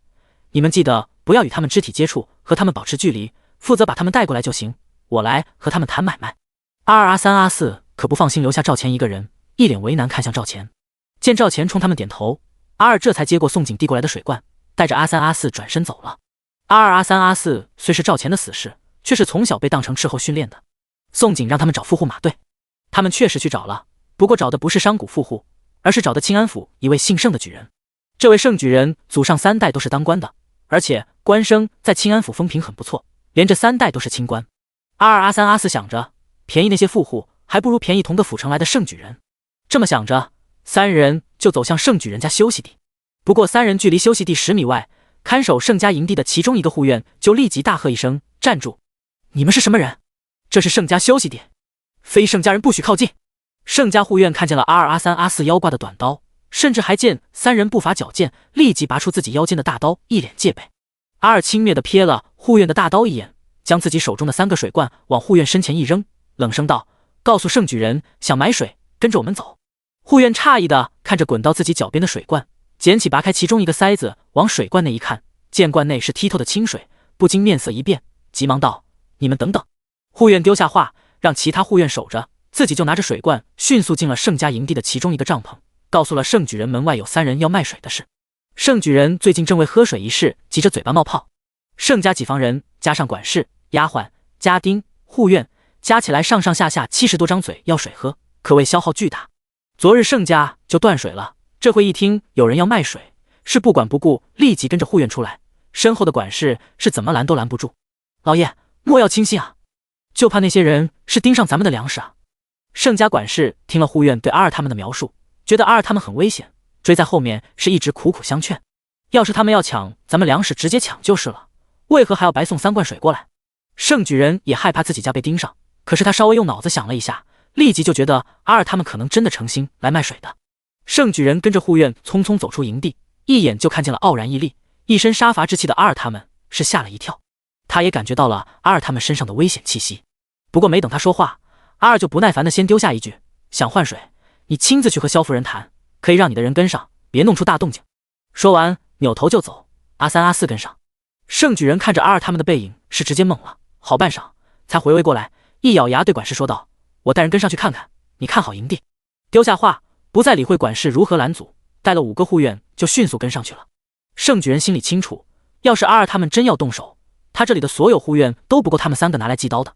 你们记得不要与他们肢体接触，和他们保持距离，负责把他们带过来就行，我来和他们谈买卖。阿2、阿3、阿4可不放心留下赵钱一个人，一脸为难看向赵钱。见赵钱冲他们点头，阿2这才接过宋景递过来的水罐，带着阿3、阿4转身走了。阿2、阿3、阿4虽是赵钱的死士，却是从小被当成斥候训练的。宋景让他们找富户马队，他们确实去找了，不过找的不是商贾富户，而是找的清安府一位姓盛的举人。这位盛举人祖上3代都是当官的，而且官声在清安府风评很不错，连着3代都是清官。阿2、阿3、阿4想着，便宜那些富户，还不如便宜同个府城来的盛举人。这么想着，3人就走向盛举人家休息地。不过3人距离休息地10米外，看守盛家营地的其中一个护院就立即大喝一声：站住！你们是什么人？这是盛家休息地，非盛家人不许靠近。盛家护院看见了阿2、阿3、阿4腰挂的短刀，甚至还见3人步伐矫健，立即拔出自己腰间的大刀，一脸戒备。阿2轻蔑地瞥了护院的大刀一眼，将自己手中的3个水罐往护院身前一扔，冷声道：告诉盛举人，想买水跟着我们走。护院诧异地看着滚到自己脚边的水罐，捡起拔开其中一个塞子，往水罐内一看，见罐内是剔透的清水，不禁面色一变，急忙道：你们等等。护院丢下话，让其他护院守着，自己就拿着水罐迅速进了盛家营地的其中一个帐篷，告诉了盛举人门外有3人要卖水的事。盛举人最近正为喝水一事急着嘴巴冒泡，盛家几房人加上管事、丫鬟、家丁、护院，加起来上上下下70多张嘴要水喝，可谓消耗巨大。昨日盛家就断水了，这回一听有人要卖水，是不管不顾，立即跟着护院出来，身后的管事是怎么拦都拦不住。老爷，莫要轻信啊，就怕那些人是盯上咱们的粮食啊。盛家管事听了护院对阿2他们的描述，觉得阿2他们很危险，追在后面是一直苦苦相劝，要是他们要抢咱们粮食，直接抢就是了，为何还要白送3罐水过来？盛举人也害怕自己家被盯上，可是他稍微用脑子想了一下，立即就觉得阿2他们可能真的诚心来卖水的。盛举人跟着护院匆匆走出营地，一眼就看见了傲然屹立、一身杀伐之气的阿2他们，是吓了一跳。他也感觉到了阿2他们身上的危险气息，不过没等他说话，阿2就不耐烦地先丢下一句：想换水，你亲自去和萧夫人谈，可以让你的人跟上，别弄出大动静。说完扭头就走，阿3、阿4跟上。盛举人看着阿2他们的背影，是直接懵了，好半晌才回味过来，一咬牙对管事说道：我带人跟上去看看，你看好营地。丢下话，不再理会管事如何拦阻，带了5个护院就迅速跟上去了。盛举人心里清楚，要是阿2他们真要动手，他这里的所有护院都不够他们3个拿来祭刀的。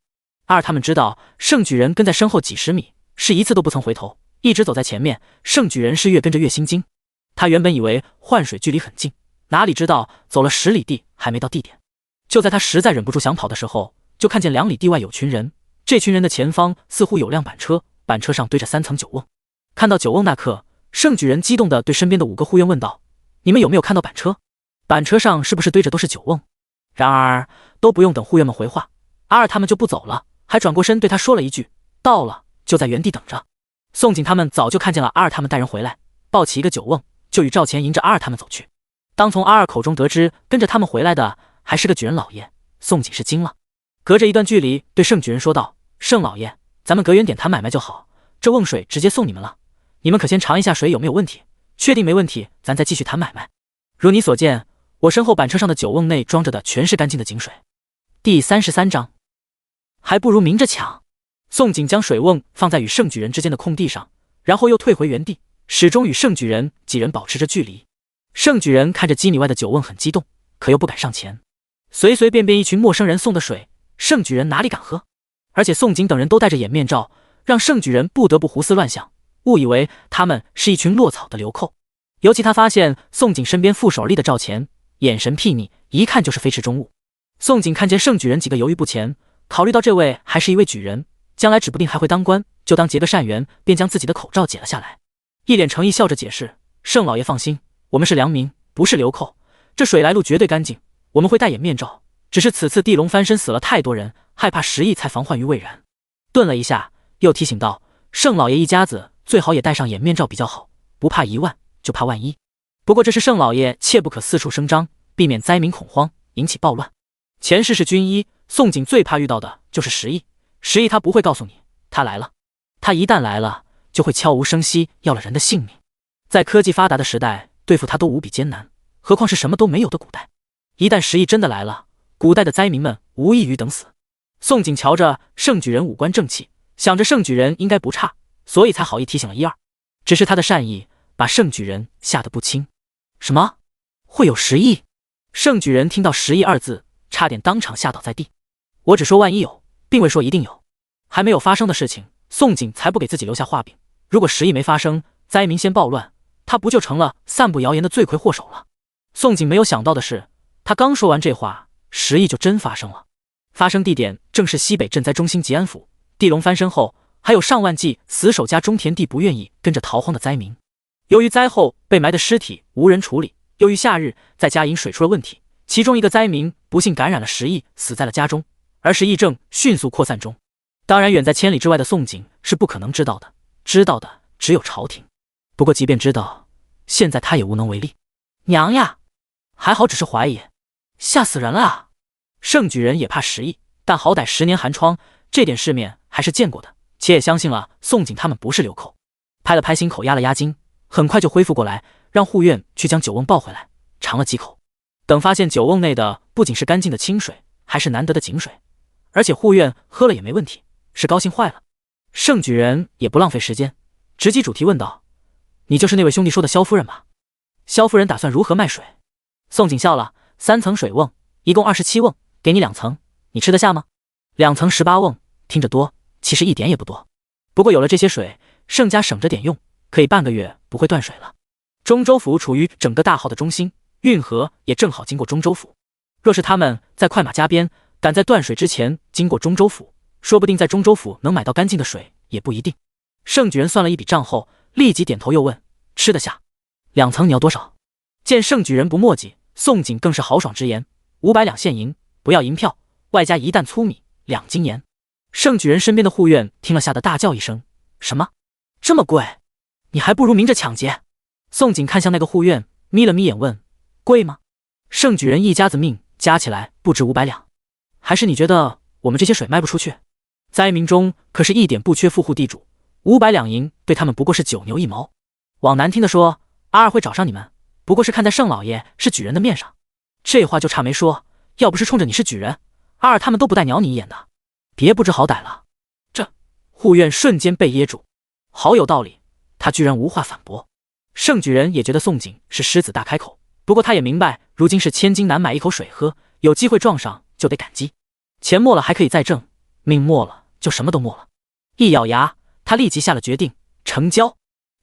阿2他们知道盛举人跟在身后几10米，是一次都不曾回头，一直走在前面。盛举人是越跟着越心惊，他原本以为换水距离很近，哪里知道走了10里地还没到地点。就在他实在忍不住想跑的时候，就看见2里地外有群人，这群人的前方似乎有辆板车，板车上堆着3层酒瓮。看到酒瓮那刻，盛举人激动地对身边的5个护院问道：你们有没有看到板车？板车上是不是堆着都是酒瓮？然而都不用等护院们回话，阿2他们就不走了，还转过身对他说了一句：到了，就在原地等着。宋景他们早就看见了阿尔他们带人回来，抱起一个酒瓮，就与赵钱迎着阿尔他们走去。当从阿尔口中得知跟着他们回来的还是个举人老爷，宋景是惊了，隔着一段距离对盛举人说道：“盛老爷，咱们隔远点谈买卖就好，这瓮水直接送你们了，你们可先尝一下水有没有问题，确定没问题，咱再继续谈买卖。如你所见，我身后板车上的酒瓮内装着的全是干净的井水。”第33章，还不如明着抢。宋景将水瓮放在与盛举人之间的空地上，然后又退回原地，始终与盛举人几人保持着距离。盛举人看着几米外的酒瓮很激动，可又不敢上前。随随便便一群陌生人送的水，盛举人哪里敢喝？而且宋景等人都戴着眼面罩，让盛举人不得不胡思乱想，误以为他们是一群落草的流寇。尤其他发现宋景身边负手立的赵钱，眼神睥睨，一看就是非池中物。宋景看见盛举人几个犹豫不前，考虑到这位还是一位举人，将来指不定还会当官，就当结个善缘，便将自己的口罩解了下来，一脸诚意笑着解释：“盛老爷放心，我们是良民，不是流寇，这水来路绝对干净，我们会戴眼面罩，只是此次地龙翻身死了太多人，害怕10亿才防患于未然。”顿了一下，又提醒道：“盛老爷一家子最好也戴上眼面罩比较好，不怕1万，就怕万一。不过这是盛老爷切不可四处声张，避免灾民恐慌，引起暴乱。前世是军医，宋景最怕遇到的就是10亿。10亿他不会告诉你，他来了，他一旦来了，就会悄无声息要了人的性命。在科技发达的时代，对付他都无比艰难，何况是什么都没有的古代。一旦10亿真的来了，古代的灾民们无异于等死。宋景瞧着盛举人五官正气，想着盛举人应该不差，所以才好意提醒了1、2。只是他的善意把盛举人吓得不轻。什么？会有10亿？盛举人听到10亿2字，差点当场吓倒在地。我只说万一有，并未说一定有。还没有发生的事情，宋景才不给自己留下画饼。如果10亿没发生，灾民先暴乱，他不就成了散布谣言的罪魁祸首了？宋景没有想到的是，他刚说完这话，10亿就真发生了。发生地点正是西北赈灾中心吉安府。地龙翻身后，还有上万计死守家中田地不愿意跟着逃荒的灾民。由于灾后被埋的尸体无人处理，又遇夏日，在家饮水出了问题，其中一个灾民不幸感染了10亿，死在了家中，而10亿正迅速扩散中。当然，远在千里之外的宋景是不可能知道的，知道的只有朝廷。不过即便知道，现在他也无能为力。娘呀，还好只是怀疑，吓死人了啊！盛举人也怕10亿，但好歹10年寒窗，这点世面还是见过的，且也相信了宋景他们不是流寇。拍了拍心口，压了压惊，很快就恢复过来，让护院去将酒瓮抱回来，尝了几口。等发现酒瓮内的不仅是干净的清水，还是难得的井水，而且护院喝了也没问题，是高兴坏了。盛举人也不浪费时间，直击主题问道：“你就是那位兄弟说的萧夫人吧？萧夫人打算如何卖水？”宋景笑了：“3层水瓮，一共27瓮，给你2层，你吃得下吗？2层18瓮，听着多，其实一点也不多。不过有了这些水，盛家省着点用，可以半个月不会断水了。中州府处于整个大号的中心，运河也正好经过中州府。若是他们在快马加鞭，赶在断水之前经过中州府，说不定在中州府能买到干净的水，也不一定。”盛举人算了一笔账后，立即点头，又问：“吃得下？2层你要多少？”见盛举人不墨迹，宋景更是豪爽直言：“500两现银，不要银票，外加1担粗米，2斤盐。”盛举人身边的护院听了，吓得大叫一声：“什么？这么贵？你还不如明着抢劫！”宋景看向那个护院，眯了眯眼问：“贵吗？”盛举人一家子命加起来不值500两，还是你觉得我们这些水卖不出去？灾民中可是一点不缺富户地主，500两银对他们不过是9牛1毛。往难听的说，阿二会找上你们，不过是看在盛老爷是举人的面上。这话就差没说，要不是冲着你是举人，阿二他们都不带鸟你一眼的。别不知好歹了。这护院瞬间被噎住，好有道理，他居然无话反驳。盛举人也觉得宋景是狮子大开口，不过他也明白如今是千金难买一口水喝，有机会撞上就得感激。钱没了还可以再挣，命没了就什么都没了。一咬牙，他立即下了决定，成交。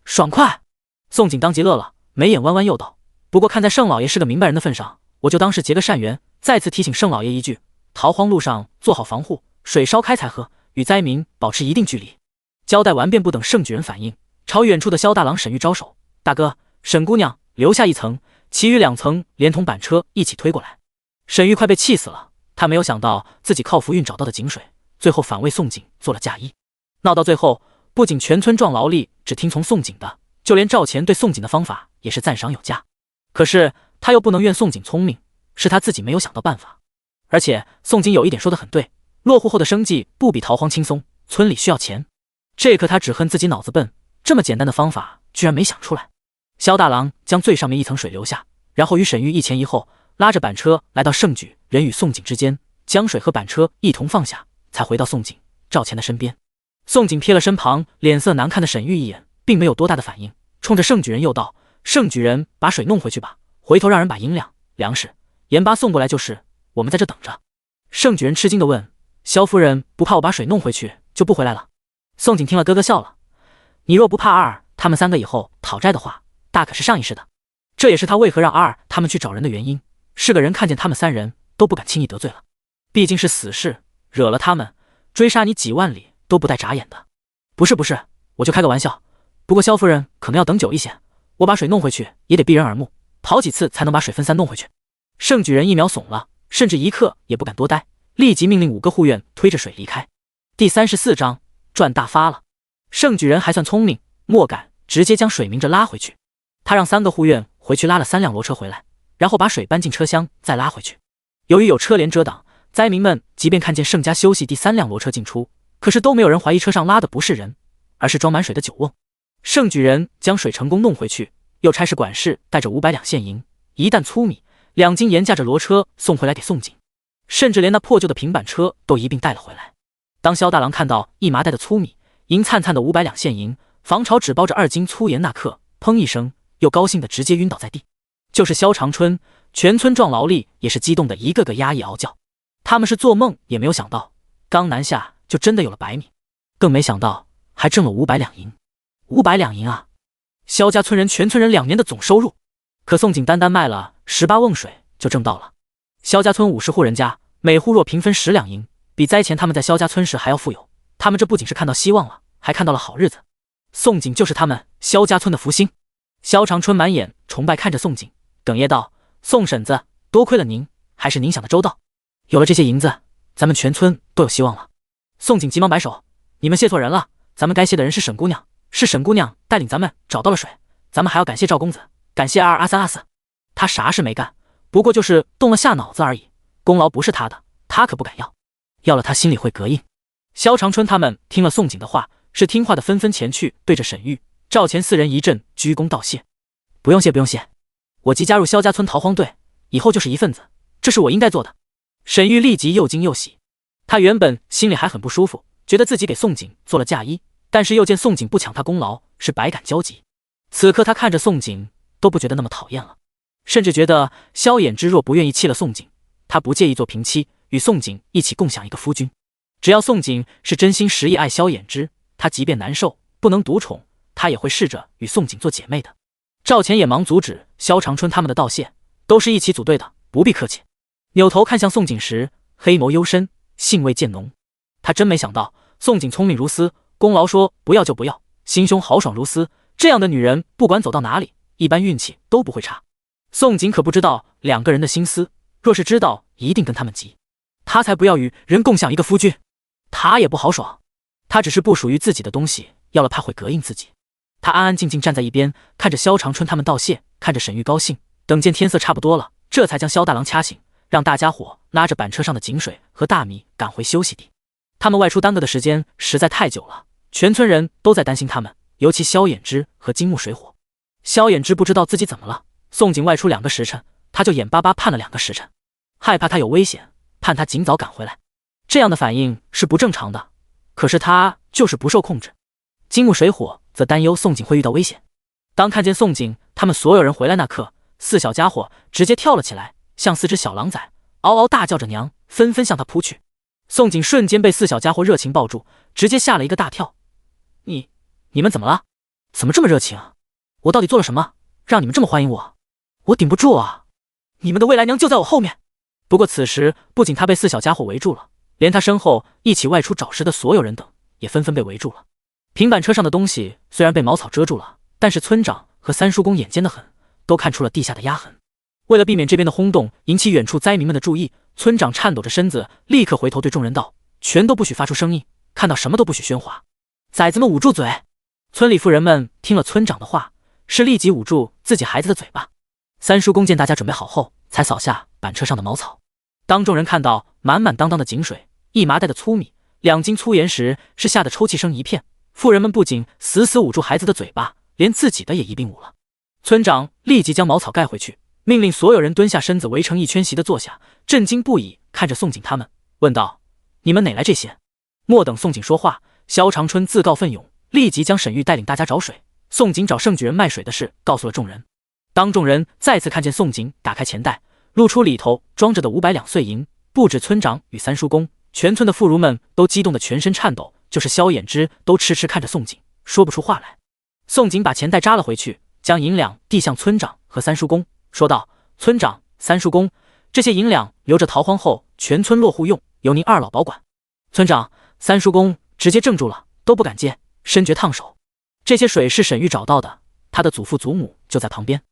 爽快！宋景当即乐了，眉眼弯弯又道：“不过看在盛老爷是个明白人的份上，我就当是结个善缘，再次提醒盛老爷一句，逃荒路上做好防护，水烧开才喝，与灾民保持一定距离。”交代完便不等盛举人反应，朝远处的萧大郎沈玉招手：“大哥，沈姑娘留下1层，其余2层连同板车一起推过来。”沈玉快被气死了，他没有想到自己靠福运找到的井水，最后反为宋景做了嫁衣。闹到最后，不仅全村壮劳力只听从宋景的，就连赵钱对宋景的方法也是赞赏有加。可是他又不能怨宋景聪明，是他自己没有想到办法。而且宋景有一点说得很对，落户后的生计不比逃荒轻松，村里需要钱。这可他只恨自己脑子笨，这么简单的方法居然没想出来。萧大郎将最上面一层水留下，然后与沈玉一前一后，拉着板车来到盛举人与宋景之间，将水和板车一同放下，才回到宋景、赵钱的身边。宋景瞥了身旁脸色难看的沈玉一眼，并没有多大的反应，冲着盛举人又道：“盛举人，把水弄回去吧，回头让人把银两、粮食、盐巴送过来就是，我们在这等着。”盛举人吃惊地问：“萧夫人不怕我把水弄回去就不回来了？”宋景听了咯咯笑了：“你若不怕二他们三个以后讨债的话，大可是上一世的。这也是他为何让二他们去找人的原因，是个人看见他们三人都不敢轻易得罪了，毕竟是死事，惹了他们，追杀你几万里都不带眨眼的。不是，我就开个玩笑。不过萧夫人可能要等久一些，我把水弄回去也得避人耳目，跑几次才能把水分散弄回去。”盛举人一秒怂了，甚至一刻也不敢多待，立即命令5个护院推着水离开。第34章赚大发了。盛举人还算聪明，莫敢直接将水明着拉回去，他让3个护院回去拉了3辆骡车回来，然后把水搬进车厢再拉回去。由于有车帘遮挡，灾民们即便看见盛家休息第3辆骡车进出，可是都没有人怀疑车上拉的不是人，而是装满水的酒瓮。盛举人将水成功弄回去，又差使管事带着500两现银、1担粗米、2斤盐驾着骡车送回来给宋景，甚至连那破旧的平板车都一并带了回来。当萧大郎看到一麻袋的粗米、银灿灿的500两现银，防潮纸包着2斤粗盐那刻，砰一声，又高兴的直接晕倒在地。就是萧长春，全村壮劳力也是激动的一个个压抑嗷叫。他们是做梦也没有想到，刚南下就真的有了白米，更没想到还挣了500两银。500两银啊！萧家村人全村人2年的总收入，可宋景单单卖了18瓮水就挣到了。萧家村50户人家，每户若平分10两银，比灾前他们在萧家村时还要富有。他们这不仅是看到希望了，还看到了好日子。宋景就是他们萧家村的福星。萧长春满眼崇拜看着宋景，哽咽道：“宋婶子，多亏了您，还是您想的周到。有了这些银子，咱们全村都有希望了。”宋景急忙摆手：“你们谢错人了，咱们该谢的人是沈姑娘，是沈姑娘带领咱们找到了水，咱们还要感谢赵公子，感谢阿2、阿3、阿4。他啥事没干，不过就是动了下脑子而已，功劳不是他的，他可不敢要，要了他心里会膈应。”萧长春他们听了宋景的话，是听话的，纷纷前去对着沈玉、赵钱4人一阵鞠躬道谢：“不用谢，不用谢，我即加入萧家村逃荒队，以后就是一份子，这是我应该做的。”沈玉立即又惊又喜，他原本心里还很不舒服，觉得自己给宋景做了嫁衣，但是又见宋景不抢他功劳，是百感交集。此刻他看着宋景都不觉得那么讨厌了，甚至觉得萧衍之若不愿意弃了宋景，他不介意做平妻，与宋景一起共享一个夫君。只要宋景是真心实意爱萧衍之，他即便难受不能独宠，他也会试着与宋景做姐妹的。赵钱也忙阻止萧长春他们的道谢，都是一起组队的，不必客气。扭头看向宋景时，黑眸幽深，兴味渐浓。他真没想到宋景聪明如斯，功劳说不要就不要，心胸豪爽如斯，这样的女人不管走到哪里，一般运气都不会差。宋景可不知道2个人的心思，若是知道一定跟他们急，他才不要与人共享一个夫君。他也不豪爽，他只是不属于自己的东西要了，怕会膈应自己。他安安静静站在一边，看着萧长春他们道谢，看着沈玉高兴，等见天色差不多了，这才将萧大郎掐醒，让大家伙拉着板车上的井水和大米赶回休息地。他们外出耽搁的时间实在太久了，全村人都在担心他们，尤其萧衍之和金木水火。萧衍之不知道自己怎么了，宋景外出2个时辰，他就眼巴巴盼了2个时辰，害怕他有危险，盼他尽早赶回来。这样的反应是不正常的，可是他就是不受控制。金木水火则担忧宋景会遇到危险。当看见宋景他们所有人回来那刻，4小家伙直接跳了起来，像4只小狼崽，嗷嗷大叫着娘，纷纷向他扑去。宋景瞬间被4小家伙热情抱住，直接吓了一个大跳。你们怎么了？怎么这么热情？我到底做了什么，让你们这么欢迎我？我顶不住啊！你们的未来娘就在我后面。不过此时不仅他被4小家伙围住了，连他身后一起外出找食的所有人等也纷纷被围住了。平板车上的东西虽然被茅草遮住了，但是村长和3叔公眼尖得很，都看出了地下的压痕。为了避免这边的轰动引起远处灾民们的注意，村长颤抖着身子，立刻回头对众人道：“全都不许发出声音，看到什么都不许喧哗。”崽子们捂住嘴！村里妇人们听了村长的话，是立即捂住自己孩子的嘴巴。三叔公见大家准备好后，才扫下板车上的茅草。当众人看到满满当当的井水、一麻袋的粗米、2斤粗盐时，是吓得抽泣声一片。妇人们不仅死死捂住孩子的嘴巴，连自己的也一并捂了。村长立即将茅草盖回去，命令所有人蹲下身子，围成一圈席地坐下，震惊不已看着宋景他们，问道：“你们哪来这些？”莫等宋景说话，萧长春自告奋勇，立即将沈玉带领大家找水。宋景找盛举人卖水的事告诉了众人。当众人再次看见宋景打开钱袋，露出里头装着的500两碎银，不止村长与三叔公，全村的妇孺们都激动得全身颤抖，就是萧衍之都痴痴看着宋景，说不出话来。宋景把钱袋扎了回去，将银两递向村长和三叔公，说道：“村长、三叔公，这些银两留着逃荒后全村落户用，由您二老保管。”村长、三叔公直接怔住了，都不敢接，深觉烫手。这些水是沈玉找到的，他的祖父祖母就在旁边，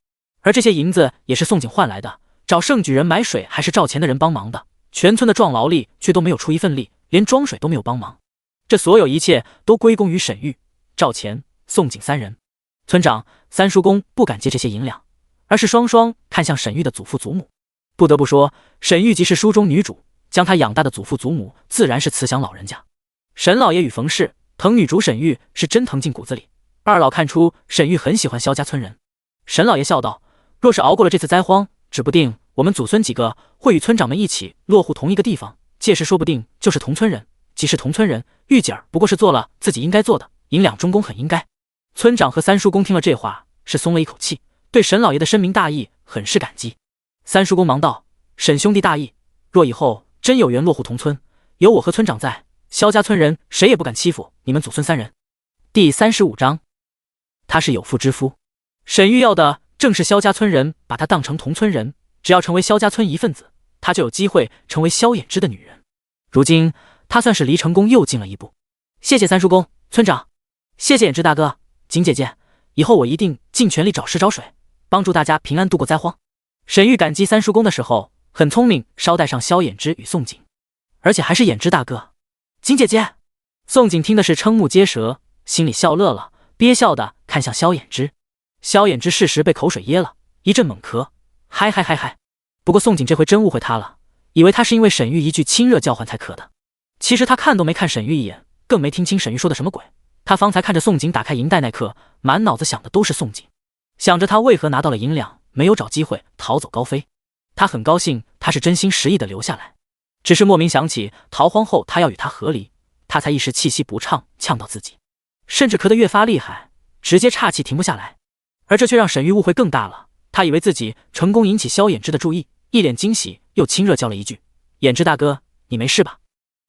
而这些银子也是宋景换来的，找盛举人买水还是赵钱的人帮忙的，全村的壮劳力却都没有出一份力，连装水都没有帮忙。这所有一切都归功于沈玉、赵钱、宋景3人。村长、三叔公不敢接这些银两，而是双双看向沈玉的祖父祖母。不得不说，沈玉即是书中女主，将她养大的祖父祖母自然是慈祥老人家。沈老爷与冯氏疼女主沈玉是真疼进骨子里。二老看出沈玉很喜欢萧家村人，沈老爷笑道：“若是熬过了这次灾荒，指不定我们祖孙几个会与村长们一起落户同一个地方，届时说不定就是同村人。即是同村人，玉姐儿不过是做了自己应该做的，银两中公很应该。”村长和三叔公听了这话，是松了一口气，对沈老爷的深明大义很是感激。三叔公忙道：“沈兄弟大义，若以后真有缘落户同村，有我和村长在，萧家村人谁也不敢欺负你们祖孙3人。”第35章，他是有妇之夫。沈玉要的正是萧家村人把他当成同村人，只要成为萧家村一份子，他就有机会成为萧衍之的女人。如今他算是离成功又近了一步。谢谢三叔公、村长，谢谢衍之大哥、景姐姐，以后我一定尽全力找食找水，帮助大家平安度过灾荒。沈玉感激三叔公的时候很聪明，捎带上萧衍之与宋景，而且还是衍之大哥、景姐姐。宋景听的是瞠目结舌，心里笑乐了，憋笑的看向萧衍之。萧衍之适时被口水噎了，一阵猛咳，嗨嗨嗨嗨。不过宋景这回真误会他了，以为他是因为沈玉一句亲热叫唤才咳的。其实他看都没看沈玉一眼，更没听清沈玉说的什么鬼。他方才看着宋景打开银袋那刻，满脑子想的都是宋景，想着他为何拿到了银两，没有找机会逃走高飞。他很高兴他是真心实意的留下来，只是莫名想起逃荒后他要与他和离，他才一时气息不畅，呛到自己，甚至咳得越发厉害，直接岔气停不下来。而这却让沈玉误会更大了，他以为自己成功引起萧衍之的注意，一脸惊喜，又亲热叫了一句：“衍之大哥，你没事吧？”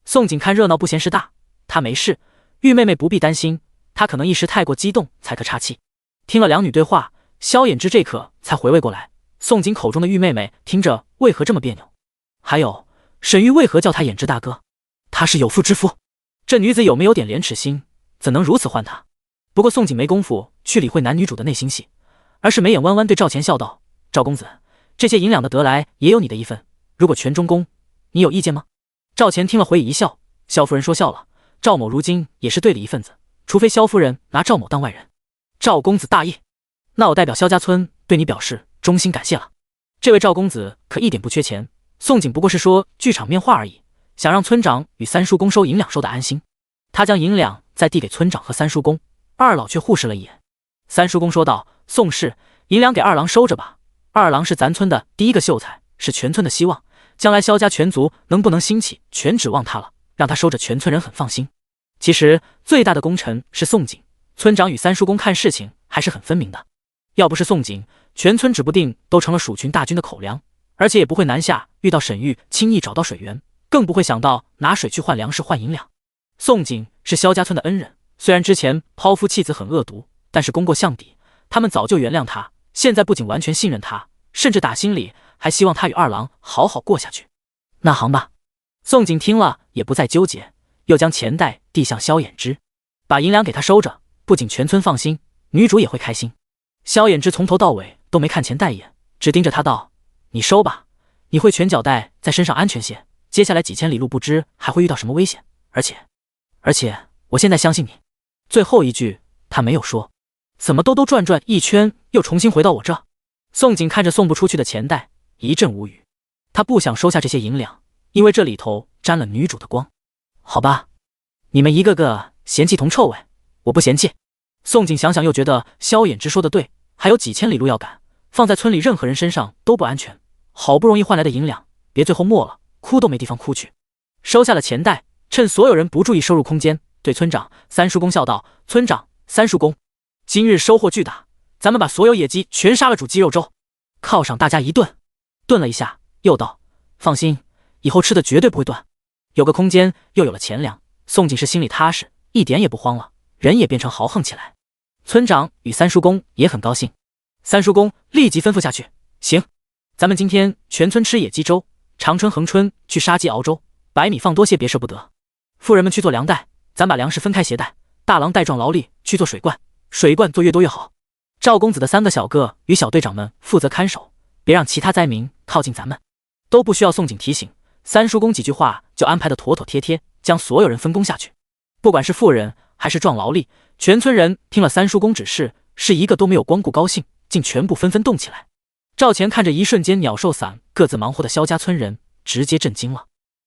宋景看热闹不嫌事大，他没事，玉妹妹不必担心，他可能一时太过激动才咳岔气。听了两女对话，萧衍之这刻才回味过来，宋景口中的玉妹妹听着为何这么别扭？还有沈玉为何叫他衍之大哥？他是有妇之夫，这女子有没有点廉耻心，怎能如此唤他？不过宋景没工夫去理会男女主的内心戏，而是眉眼弯弯对赵钱笑道：“赵公子，这些银两的得来也有你的一份，如果全中公，你有意见吗？”赵钱听了回以一笑：“萧夫人说笑了，赵某如今也是队里一份子，除非萧夫人拿赵某当外人。”赵公子大义，那我代表萧家村对你表示衷心感谢了。这位赵公子可一点不缺钱，宋景不过是说句场面话而已，想让村长与三叔公收银两收得安心。他将银两再递给村长和三叔公，二老却互视了一眼。三叔公说道：“宋氏，银两给二郎收着吧，二郎是咱村的第一个秀才，是全村的希望，将来萧家全族能不能兴起，全指望他了，让他收着，全村人很放心。”其实最大的功臣是宋景，村长与三叔公看事情还是很分明的。要不是宋景，全村指不定都成了蜀群大军的口粮，而且也不会南下遇到沈玉轻易找到水源，更不会想到拿水去换粮食换银两。宋景是萧家村的恩人，虽然之前抛夫弃子很恶毒，但是功过相抵，他们早就原谅他，现在不仅完全信任他，甚至打心里还希望他与二郎好好过下去。那行吧。宋景听了也不再纠结，又将钱袋递向萧衍之，把银两给他收着，不仅全村放心，女主也会开心。萧衍之从头到尾都没看钱袋一眼，只盯着他道：“你收吧，你会拳脚带在身上安全些，接下来几千里路不知还会遇到什么危险，而且我现在相信你。”最后一句他没有说。怎么兜转转一圈，又重新回到我这？宋景看着送不出去的钱袋，一阵无语。他不想收下这些银两，因为这里头沾了女主的光。好吧，你们一个个嫌弃铜臭味，我不嫌弃。宋景想想又觉得萧衍之说的对，还有几千里路要赶，放在村里任何人身上都不安全。好不容易换来的银两，别最后没了，哭都没地方哭去。收下了钱袋，趁所有人不注意收入空间，对村长三叔公笑道：“村长，三叔公，今日收获巨大，咱们把所有野鸡全杀了煮鸡肉粥，犒赏大家一顿。”顿了一下，又道：“放心，以后吃的绝对不会断。”有个空间，又有了钱粮，宋景是心里踏实，一点也不慌了，人也变成豪横起来。村长与三叔公也很高兴，三叔公立即吩咐下去：“行，咱们今天全村吃野鸡粥，长春、恒春去杀鸡熬粥，白米放多些，别舍不得。妇人们去做粮袋，咱把粮食分开携带。大郎带壮劳力去做水罐，水罐做越多越好。赵公子的3个小个与小队长们负责看守，别让其他灾民靠近咱们。”都不需要宋景提醒，三叔公几句话就安排得妥妥帖帖，将所有人分工下去。不管是妇人还是壮劳力，全村人听了三叔公指示，是一个都没有光顾高兴，竟全部纷纷动起来。赵钱看着一瞬间鸟兽散各自忙活的萧家村人，直接震惊了。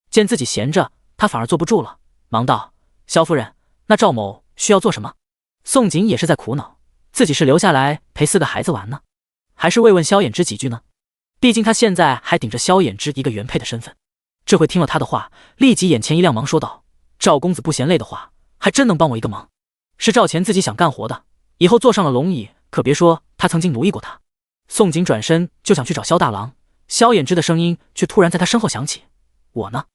见自己闲着，他反而坐不住了，忙道：“萧夫人，那赵某需要做什么？”宋景也是在苦恼，自己是留下来陪4个孩子玩呢，还是慰问萧衍之几句呢？毕竟他现在还顶着萧衍之一个原配的身份。这回听了他的话，立即眼前一亮，忙说道：“赵公子不嫌累的话，还真能帮我一个忙。是赵钱自己想干活的，以后坐上了龙椅，可别说他曾经奴役过他。”宋景转身就想去找萧大郎，萧衍之的声音却突然在他身后响起：“我呢？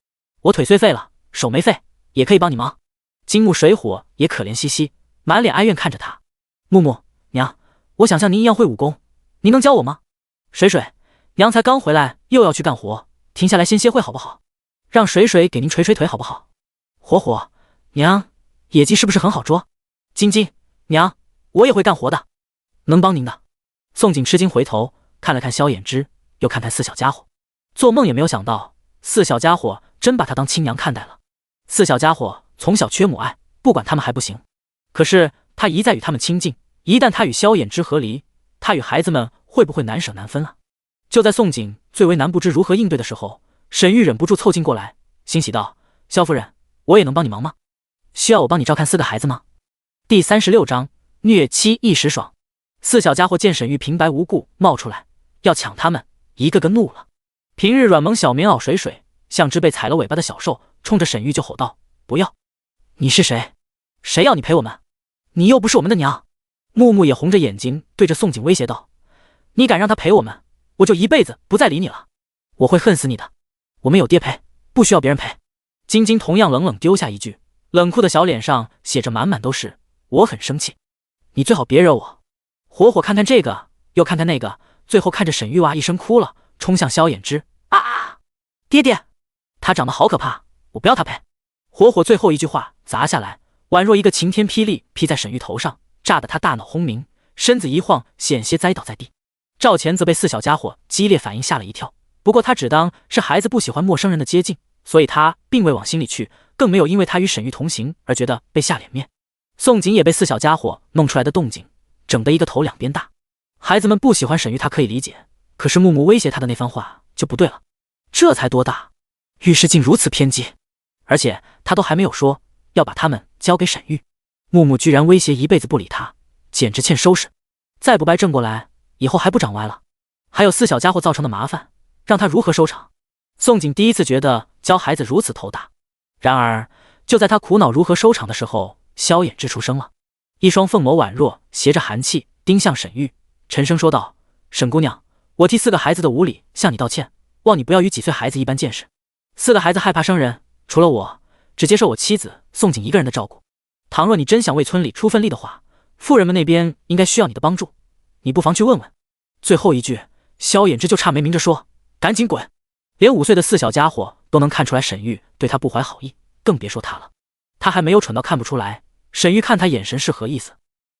我腿虽废了，手没废，也可以帮你忙。”金木水火也可怜兮兮，满脸哀怨看着他：“木木娘，我想像您一样会武功，您能教我吗？”水水，娘才刚回来，又要去干活，停下来先歇会好不好？让水水给您捶捶腿好不好？火火，娘，野鸡是不是很好捉？晶晶，娘，我也会干活的，能帮您的。宋景吃惊回头看了看萧衍之，又看看4小家伙，做梦也没有想到4小家伙真把他当亲娘看待了。4小家伙从小缺母爱，不管他们还不行，可是他一再与他们亲近，一旦他与萧衍之合离，他与孩子们会不会难舍难分啊？就在宋景最为难不知如何应对的时候，沈玉忍不住凑近过来，欣喜道：“萧夫人，我也能帮你忙吗？需要我帮你照看4个孩子吗？”第36章虐妻一时爽。4小家伙见沈玉平白无故冒出来要抢他们，一个个怒了。平日软萌小棉袄水水像只被踩了尾巴的小兽，冲着沈玉就吼道：“不要！你是谁？谁要你陪我们？你又不是我们的娘！”木木也红着眼睛对着宋景威胁道：“你敢让他陪我们，我就一辈子不再理你了，我会恨死你的。我们有爹陪，不需要别人陪。”晶晶同样冷冷丢下一句，冷酷的小脸上写着满满都是我很生气，你最好别惹我。火火看看这个又看看那个，最后看着沈玉哇一声哭了，冲向萧衍之：“啊，爹爹，他长得好可怕，我不要他陪。”火火最后一句话砸下来，宛若一个晴天霹雳劈在沈玉头上，炸得他大脑轰鸣，身子一晃，险些栽倒在地。赵钱则被4小家伙激烈反应吓了一跳，不过他只当是孩子不喜欢陌生人的接近，所以他并未往心里去，更没有因为他与沈玉同行而觉得被下脸面。宋景也被4小家伙弄出来的动静整得一个头两边大。孩子们不喜欢沈玉他可以理解，可是木木威胁他的那番话就不对了。这才多大，遇事竟如此偏激，而且他都还没有说要把他们交给沈玉，木木居然威胁一辈子不理他，简直欠收拾。再不掰正过来，以后还不长歪了。还有4小家伙造成的麻烦，让他如何收场？宋景第一次觉得教孩子如此头大。然而就在他苦恼如何收场的时候，萧衍之出声了，一双凤眸宛若携着寒气盯向沈玉，沉声说道：“沈姑娘，我替4个孩子的无礼向你道歉，望你不要与几岁孩子一般见识。4个孩子害怕生人，除了我，只接受我妻子宋景一个人的照顾。倘若你真想为村里出份力的话，妇人们那边应该需要你的帮助，你不妨去问问。”最后一句，萧衍之就差没明着说：“赶紧滚！”连5岁的4小家伙都能看出来沈玉对他不怀好意，更别说他了。他还没有蠢到看不出来，沈玉看他眼神是何意思。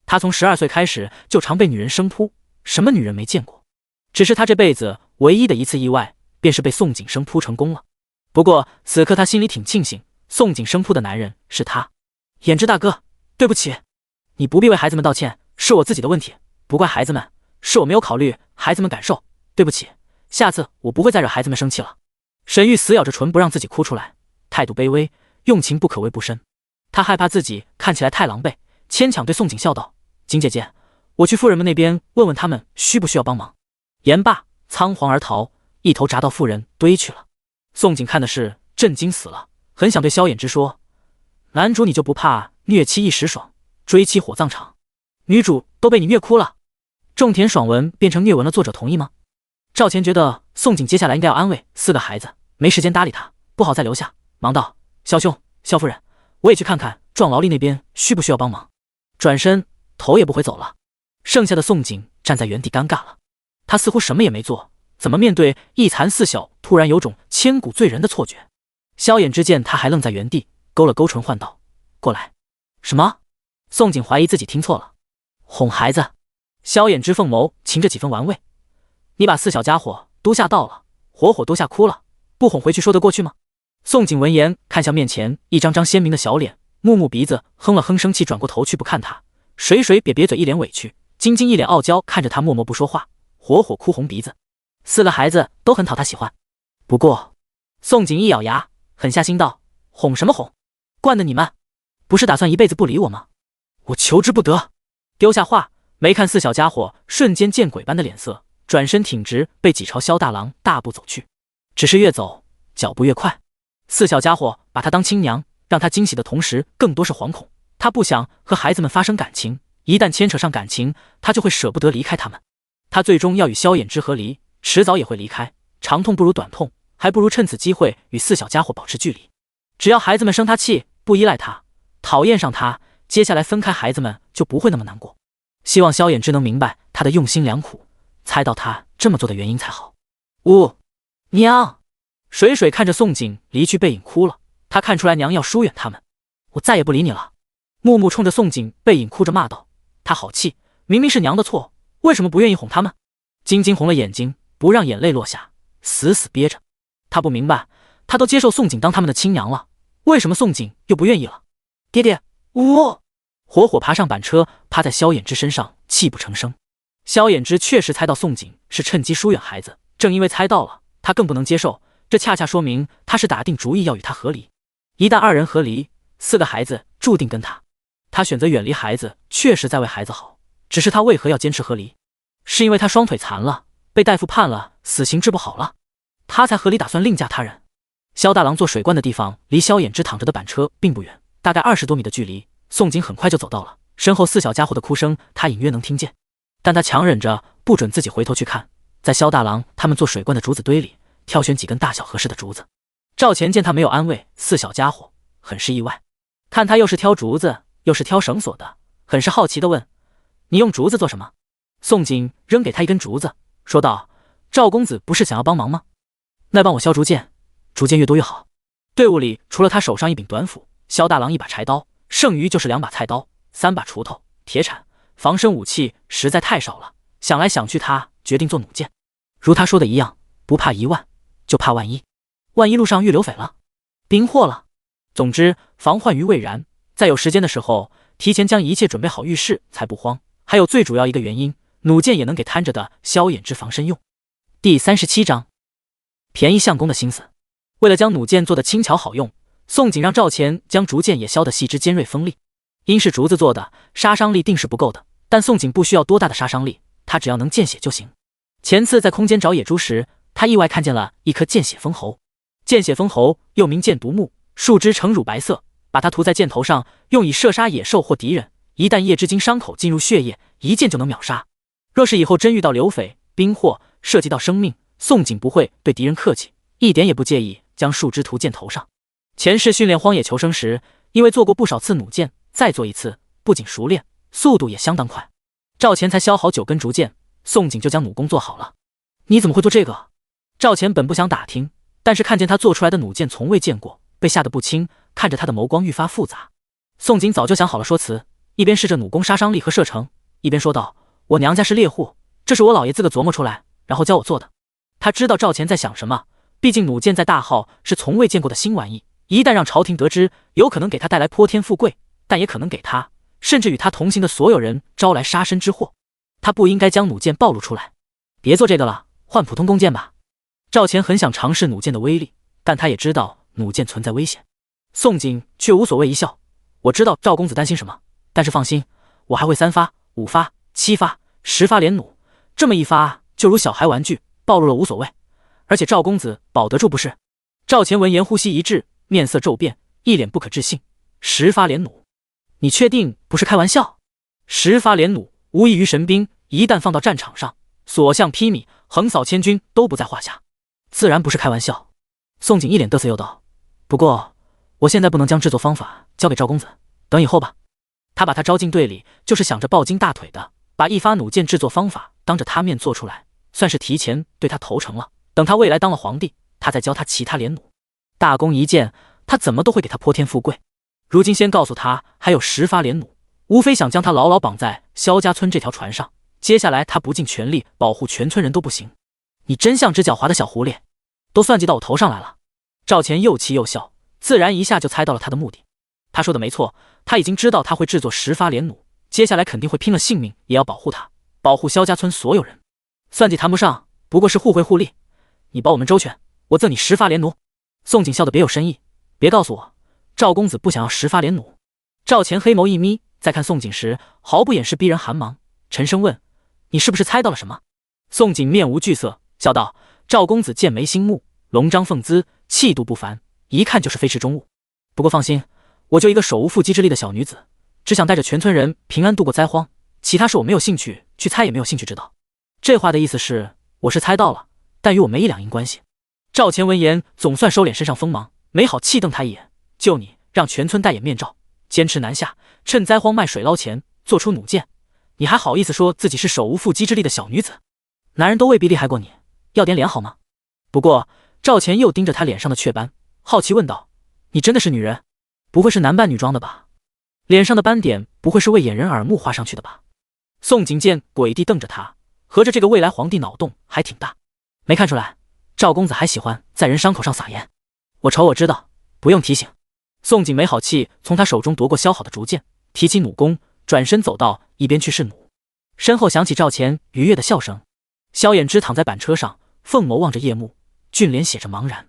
他从12岁开始就常被女人生扑，什么女人没见过？只是他这辈子唯一的一次意外，便是被宋景生扑成功了。不过此刻他心里挺庆幸，宋景生扑的男人是他。衍之大哥，对不起。你不必为孩子们道歉，是我自己的问题，不怪孩子们，是我没有考虑孩子们感受，对不起，下次我不会再惹孩子们生气了。沈玉死咬着唇不让自己哭出来，态度卑微，用情不可谓不深。他害怕自己看起来太狼狈，牵强对宋景笑道：“景姐姐，我去妇人们那边问问他们需不需要帮忙。”言罢，仓皇而逃，一头扎到妇人堆去了。宋景看的是震惊死了，很想对萧衍之说：“男主你就不怕虐妻一时爽，追妻火葬场？女主都被你虐哭了。”种田爽文变成虐文了，作者同意吗？赵钱觉得宋景接下来应该要安慰4个孩子，没时间搭理他，不好再留下，忙道：“萧兄，萧夫人，我也去看看壮劳力那边需不需要帮忙。”转身头也不回走了。剩下的宋景站在原地尴尬了，他似乎什么也没做，怎么面对一残4小，突然有种千古罪人的错觉。萧衍之见他还愣在原地，勾了勾唇唤道：“过来。”什么？宋景怀疑自己听错了，哄孩子。萧衍之凤眸噙着几分玩味：“你把4小家伙都吓到了，活活都吓哭了，不哄回去说得过去吗？”宋景闻言看向面前一张张鲜明的小脸，木木鼻子，哼了哼生气，转过头去不看他。水水瘪瘪嘴，一脸委屈，晶晶一脸傲娇，看着他默默不说话，活活哭红鼻子。4个孩子都很讨他喜欢。不过宋景一咬牙，狠下心道：“哄什么哄？惯的你们不是打算一辈子不理我吗？我求之不得。”丢下话，没看4小家伙瞬间见鬼般的脸色，转身挺直背脊朝萧大郎大步走去。只是越走脚步越快，4小家伙把他当亲娘，让他惊喜的同时更多是惶恐。他不想和孩子们发生感情，一旦牵扯上感情，他就会舍不得离开他们。他最终要与萧衍之和离，迟早也会离开，长痛不如短痛，还不如趁此机会与4小家伙保持距离。只要孩子们生他气，不依赖他，讨厌上他，接下来分开，孩子们就不会那么难过。希望萧衍之能明白他的用心良苦，猜到他这么做的原因才好。娘！水水看着宋景离去背影哭了，他看出来娘要疏远他们。我再也不理你了。木木冲着宋景背影哭着骂道，他好气，明明是娘的错，为什么不愿意哄他们？晶晶红了眼睛，不让眼泪落下，死死憋着。他不明白，他都接受宋景当他们的亲娘了，为什么宋景又不愿意了？爹爹，活活爬上板车，趴在萧衍之身上，泣不成声。萧衍之确实猜到宋景是趁机疏远孩子，正因为猜到了，他更不能接受，这恰恰说明他是打定主意要与他和离。一旦2人和离，4个孩子注定跟他。他选择远离孩子，确实在为孩子好，只是他为何要坚持和离？是因为他双腿残了，被大夫判了死刑，治不好了，他才和离，打算另嫁他人。萧大郎做水罐的地方离萧衍之躺着的板车并不远，大概20多米的距离。宋景很快就走到了，身后4小家伙的哭声他隐约能听见，但他强忍着不准自己回头去看，在萧大郎他们做水罐的竹子堆里挑选几根大小合适的竹子。赵钱见他没有安慰4小家伙，很是意外，看他又是挑竹子又是挑绳索的，很是好奇地问：“你用竹子做什么？”宋景扔给他一根竹子，说道：“赵公子不是想要帮忙吗？那帮我削竹箭，竹箭越多越好。”队伍里除了他手上一柄短斧，萧大郎一把柴刀，剩余就是2把菜刀、3把锄头、铁铲，防身武器实在太少了。想来想去，他决定做弩箭。如他说的一样，不怕1万，就怕万一。万一路上遇流匪了，兵祸了。总之，防患于未然。在有时间的时候，提前将一切准备好，遇事才不慌。还有最主要一个原因，弩箭也能给摊着的萧衍之防身用。第37章，便宜相公的心思。为了将弩箭做得轻巧好用，宋景让赵钱将竹箭也削得细枝尖锐锋利。因是竹子做的，杀伤力定是不够的，但宋景不需要多大的杀伤力，他只要能见血就行。前次在空间找野猪时，他意外看见了一颗见血封喉。见血封喉又名箭毒木，树枝呈乳白色，把它涂在箭头上，用以射杀野兽或敌人。一旦叶枝经伤口进入血液，一箭就能秒杀。若是以后真遇到流匪、兵祸，涉及到生命，宋景不会对敌人客气，一点也不介意将树枝涂箭头上。前世训练荒野求生时，因为做过不少次弩箭，再做一次，不仅熟练，速度也相当快。赵钱才削好9根竹箭，宋景就将弩弓做好了。你怎么会做这个？赵钱本不想打听，但是看见他做出来的弩箭从未见过，被吓得不轻，看着他的眸光愈发复杂。宋景早就想好了说辞，一边试着弩弓杀伤力和射程，一边说道：“我娘家是猎户，这是我老爷自个琢磨出来，然后教我做的。”他知道赵钱在想什么，毕竟弩箭在大号是从未见过的新玩意，一旦让朝廷得知，有可能给他带来泼天富贵，但也可能给他甚至与他同行的所有人招来杀身之祸。他不应该将弩箭暴露出来。别做这个了，换普通弓箭吧。赵钱很想尝试弩箭的威力，但他也知道弩箭存在危险。宋锦却无所谓一笑，我知道赵公子担心什么，但是放心，我还会3发、5发、7发、10发连弩，这么一发就如小孩玩具，暴露了无所谓，而且赵公子保得住不是？赵钱闻言呼吸一滞，面色骤变，一脸不可置信。10发连弩，你确定不是开玩笑？10发连弩无异于神兵，一旦放到战场上，所向披靡，横扫千军都不在话下，自然不是开玩笑。宋锦一脸得瑟又道：不过我现在不能将制作方法交给赵公子，等以后吧。他把他招进队里，就是想着抱金大腿的，把一发弩箭制作方法当着他面做出来，算是提前对他投诚了。等他未来当了皇帝，他再教他其他连弩。大功一件，他怎么都会给他泼天富贵。如今先告诉他还有10发连弩，无非想将他牢牢绑在萧家村这条船上，接下来他不尽全力保护全村人都不行。你真像只狡猾的小狐狸，都算计到我头上来了。赵钱又气又笑，自然一下就猜到了他的目的。他说的没错，他已经知道他会制作10发连弩，接下来肯定会拼了性命也要保护他，保护萧家村所有人。算计谈不上，不过是互惠互利。你保我们周全，我赠你10发连弩。宋锦笑得别有深意，别告诉我赵公子不想要10发连弩。赵钱黑眸一眯，在看宋锦时毫不掩饰逼人寒芒，沉声问：你是不是猜到了什么？宋锦面无惧色，笑道：赵公子剑眉星目，龙章凤姿，气度不凡，一看就是非池中物。不过放心，我就一个手无缚鸡之力的小女子，只想带着全村人平安度过灾荒，其他事我没有兴趣去猜，也没有兴趣知道。这话的意思是，我是猜到了，但与我没一两银关系。赵钱闻言总算收敛身上锋芒，没好气瞪他一眼：就你让全村戴眼面罩，坚持南下，趁灾荒卖水捞钱，做出弩箭，你还好意思说自己是手无缚鸡之力的小女子？男人都未必厉害过你，要点脸好吗？不过赵钱又盯着他脸上的雀斑，好奇问道：你真的是女人？不会是男扮女装的吧？脸上的斑点不会是为掩人耳目画上去的吧？宋锦见诡地瞪着他，合着这个未来皇帝脑洞还挺大。没看出来，赵公子还喜欢在人伤口上撒盐。我瞅我知道，不用提醒。宋锦没好气从他手中夺过削好的竹剑，提起弩弓，转身走到一边去试弩。身后响起赵钱愉悦的笑声。萧衍之躺在板车上，凤眸望着夜幕，俊脸写着茫然。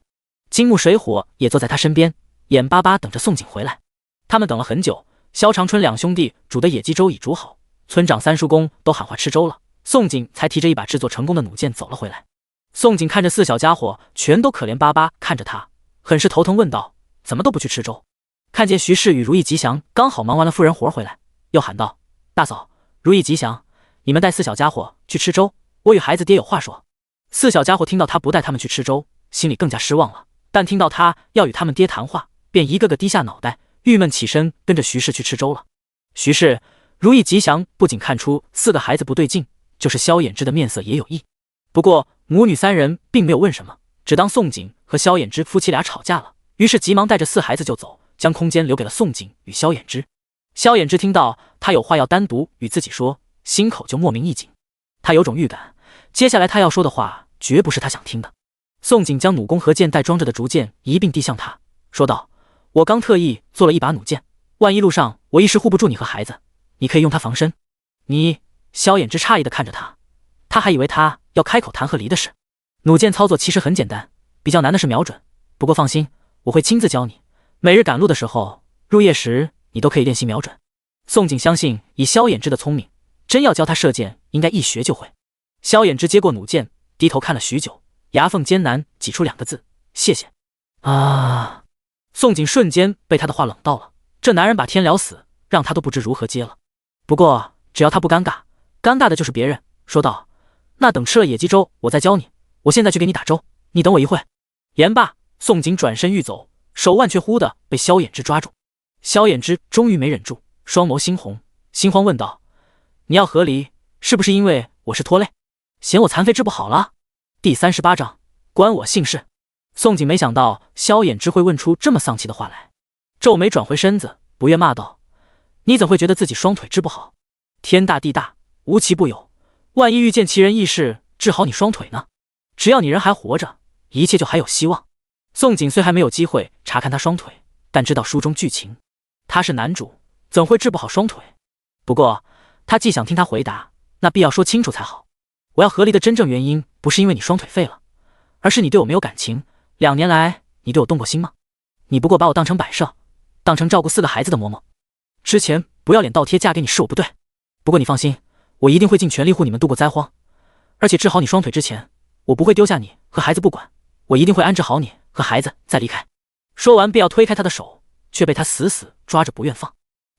金木水火也坐在他身边，眼巴巴等着宋锦回来。他们等了很久，萧长春两兄弟煮的野鸡粥已煮好，村长三叔公都喊话吃粥了，宋锦才提着一把制作成功的弩箭走了回来。宋锦看着4小家伙全都可怜巴巴看着他，很是头疼，问道：怎么都不去吃粥？看见徐氏与如意吉祥刚好忙完了妇人活回来，又喊道：大嫂，如意吉祥，你们带4小家伙去吃粥，我与孩子爹有话说。4小家伙听到他不带他们去吃粥，心里更加失望了，但听到他要与他们爹谈话，便一个个低下脑袋，郁闷起身跟着徐氏去吃粥了。徐氏、如意吉祥不仅看出4个孩子不对劲，就是萧衍之的面色也有异。不过母女3人并没有问什么，只当宋锦和萧衍之夫妻俩吵架了，于是急忙带着4孩子就走，将空间留给了宋锦与萧衍之。萧衍之听到他有话要单独与自己说，心口就莫名一紧。他有种预感，接下来他要说的话绝不是他想听的。宋锦将弩弓和箭带装着的竹箭一并递向他，说道：我刚特意做了一把弩箭，万一路上我一时护不住你和孩子，你可以用它防身。你……萧衍之诧异地看着他，他还以为他要开口谈和离的事。弩箭操作其实很简单，比较难的是瞄准，不过放心，我会亲自教你，每日赶路的时候，入夜时你都可以练习瞄准。宋锦相信以萧衍之的聪明，真要教他射箭，应该一学就会。萧衍之接过弩箭，低头看了许久，牙缝艰难挤出2个字：谢谢。啊！宋锦瞬间被他的话冷到了，这男人把天聊死，让他都不知如何接了。不过只要他不尴尬，尴尬的就是别人，说道：那等吃了野鸡粥我再教你，我现在去给你打粥，你等我一会。言罢，宋锦转身欲走，手腕却忽地被萧衍之抓住。萧衍之终于没忍住，双眸猩红，心慌问道：你要和离，是不是因为我是拖累，嫌我残废治不好了？第38章关我姓氏。宋锦没想到萧衍之会问出这么丧气的话来，皱眉转回身子，不悦骂道：你怎会觉得自己双腿治不好？天大地大，无奇不有，万一遇见奇人异事治好你双腿呢？只要你人还活着，一切就还有希望。宋锦虽还没有机会查看他双腿，但知道书中剧情，他是男主，怎会治不好双腿？不过他既想听他回答，那必要说清楚才好。我要和离的真正原因，不是因为你双腿废了，而是你对我没有感情。2年来，你对我动过心吗？你不过把我当成摆设，当成照顾4个孩子的嬷嬷。之前不要脸倒贴嫁给你是我不对，不过你放心，我一定会尽全力护你们度过灾荒。而且治好你双腿之前，我不会丢下你和孩子不管，我一定会安置好你和孩子再离开。说完便要推开他的手，却被他死死抓着不愿放。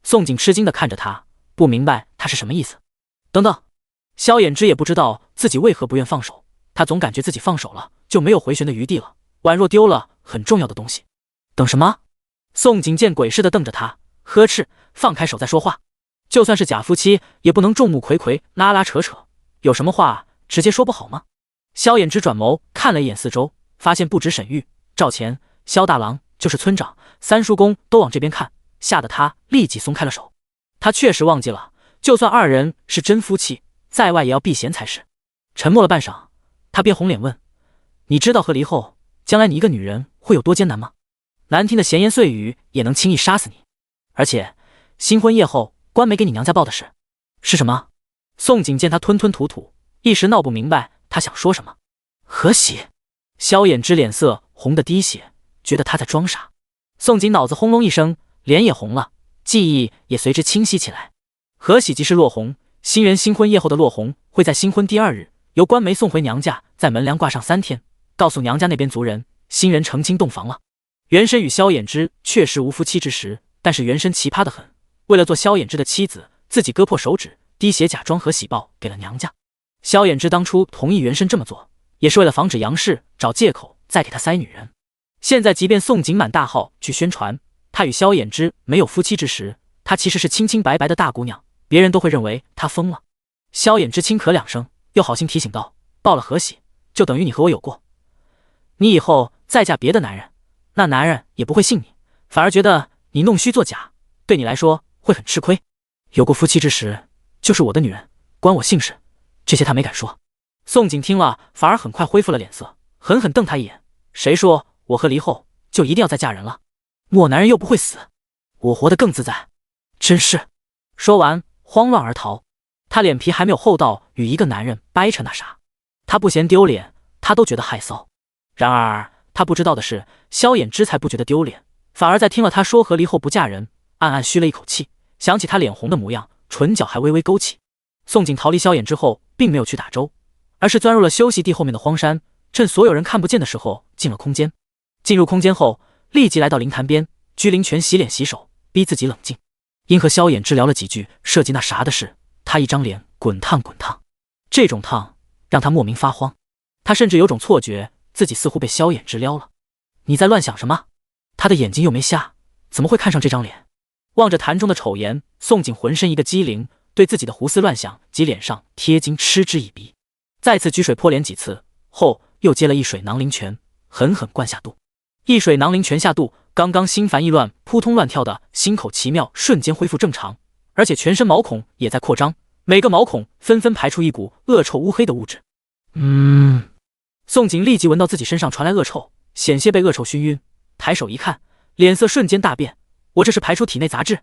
宋景吃惊地看着他，不明白他是什么意思。等等，萧衍之也不知道自己为何不愿放手，他总感觉自己放手了就没有回旋的余地了，宛若丢了很重要的东西。等什么？宋景见鬼似的瞪着他，呵斥：放开手再说话。就算是假夫妻，也不能众目睽睽拉拉扯扯，有什么话直接说不好吗？萧衍之转眸看了一眼四周，发现不止沈玉、赵钱、萧大郎，就是村长、三叔公都往这边看，吓得他立即松开了手。他确实忘记了，就算2人是真夫妻，在外也要避嫌才是。沉默了半晌，他便红脸问：你知道和离后，将来你一个女人会有多艰难吗？难听的闲言碎语也能轻易杀死你。而且新婚夜后，官媒给你娘家报的事是什么？宋景见他吞吞吐吐，一时闹不明白他想说什么。何喜？萧衍之脸色红得滴血，觉得他在装傻。宋景脑子轰隆一声，脸也红了，记忆也随之清晰起来。何喜即是落红，新人新婚夜后的落红会在新婚第2日由官媒送回娘家，在门梁挂上3天，告诉娘家那边族人新人成亲洞房了。原身与萧衍之确实无夫妻之实，但是原身奇葩得很，为了做萧衍之的妻子，自己割破手指，滴血假装和喜报给了娘家。萧衍之当初同意原身这么做，也是为了防止杨氏找借口再给他塞女人。现在即便宋景满大号去宣传他与萧衍之没有夫妻之实，他其实是清清白白的大姑娘，别人都会认为他疯了。萧衍之轻咳2声，又好心提醒道：报了何喜，就等于你和我有过，你以后再嫁别的男人，那男人也不会信你，反而觉得你弄虚作假，对你来说会很吃亏。有过夫妻之实，就是我的女人，关我姓氏。这些他没敢说。宋景听了，反而很快恢复了脸色，狠狠瞪他一眼：谁说我和离后就一定要再嫁人了？我男人又不会死，我活得更自在。真是。说完慌乱而逃。他脸皮还没有厚到与一个男人掰扯那啥，他不嫌丢脸，他都觉得害臊。然而他不知道的是，萧衍之才不觉得丢脸，反而在听了他说和离后不嫁人，暗暗吁了一口气，想起他脸红的模样，唇角还微微勾起。宋景逃离萧衍之后，并没有去打粥，而是钻入了休息地后面的荒山，趁所有人看不见的时候进了空间。进入空间后，立即来到灵坛边，居灵泉洗脸洗手，逼自己冷静。因和萧衍之聊了几句涉及那啥的事，他一张脸滚烫滚烫，这种烫让他莫名发慌。他甚至有种错觉，自己似乎被萧衍之撩了。你在乱想什么？他的眼睛又没瞎，怎么会看上这张脸？望着坛中的丑颜，宋景浑身一个机灵，对自己的胡思乱想及脸上贴金嗤之以鼻。再次举水泼脸几次后，又接了一水囊灵泉，狠狠灌下肚。一水囊灵泉下肚，刚刚心烦意乱扑通乱跳的心口奇妙瞬间恢复正常，而且全身毛孔也在扩张，每个毛孔纷纷排出一股恶臭乌黑的物质。宋景立即闻到自己身上传来恶臭，险些被恶臭熏晕，抬手一看，脸色瞬间大变。我这是排出体内杂质，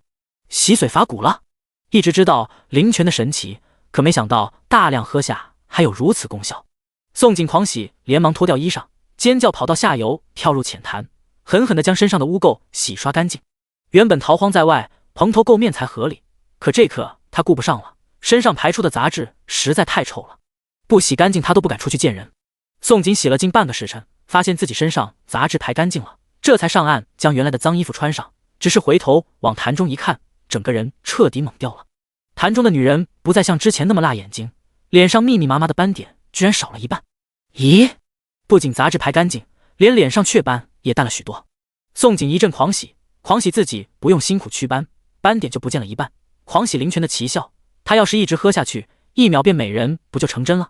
洗髓伐骨了。一直知道灵泉的神奇，可没想到大量喝下还有如此功效。宋景狂喜，连忙脱掉衣裳，尖叫跑到下游，跳入浅潭，狠狠地将身上的污垢洗刷干净。原本逃荒在外，蓬头垢面才合理，可这可他顾不上了，身上排出的杂质实在太臭了，不洗干净他都不敢出去见人。宋景洗了近半个时辰，发现自己身上杂质排干净了，这才上岸将原来的脏衣服穿上，只是回头往坛中一看，整个人彻底懵掉了。坛中的女人不再像之前那么辣眼睛，脸上密密麻麻的斑点居然少了一半。咦，不仅杂质排干净，连脸上雀斑也淡了许多。宋景一阵狂喜，狂喜自己不用辛苦祛斑，斑点就不见了一半，狂喜灵泉的奇效，他要是一直喝下去，1秒变美人不就成真了？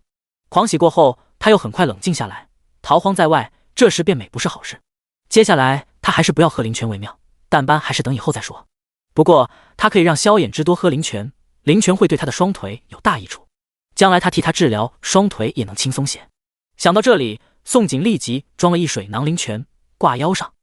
狂喜过后，他又很快冷静下来，逃荒在外，这时变美不是好事。接下来他还是不要喝灵泉为妙，淡斑还是等以后再说。不过他可以让萧衍之多喝灵泉，灵泉会对他的双腿有大益处，将来他替他治疗双腿也能轻松些。想到这里，宋景立即装了一水囊灵泉挂腰上，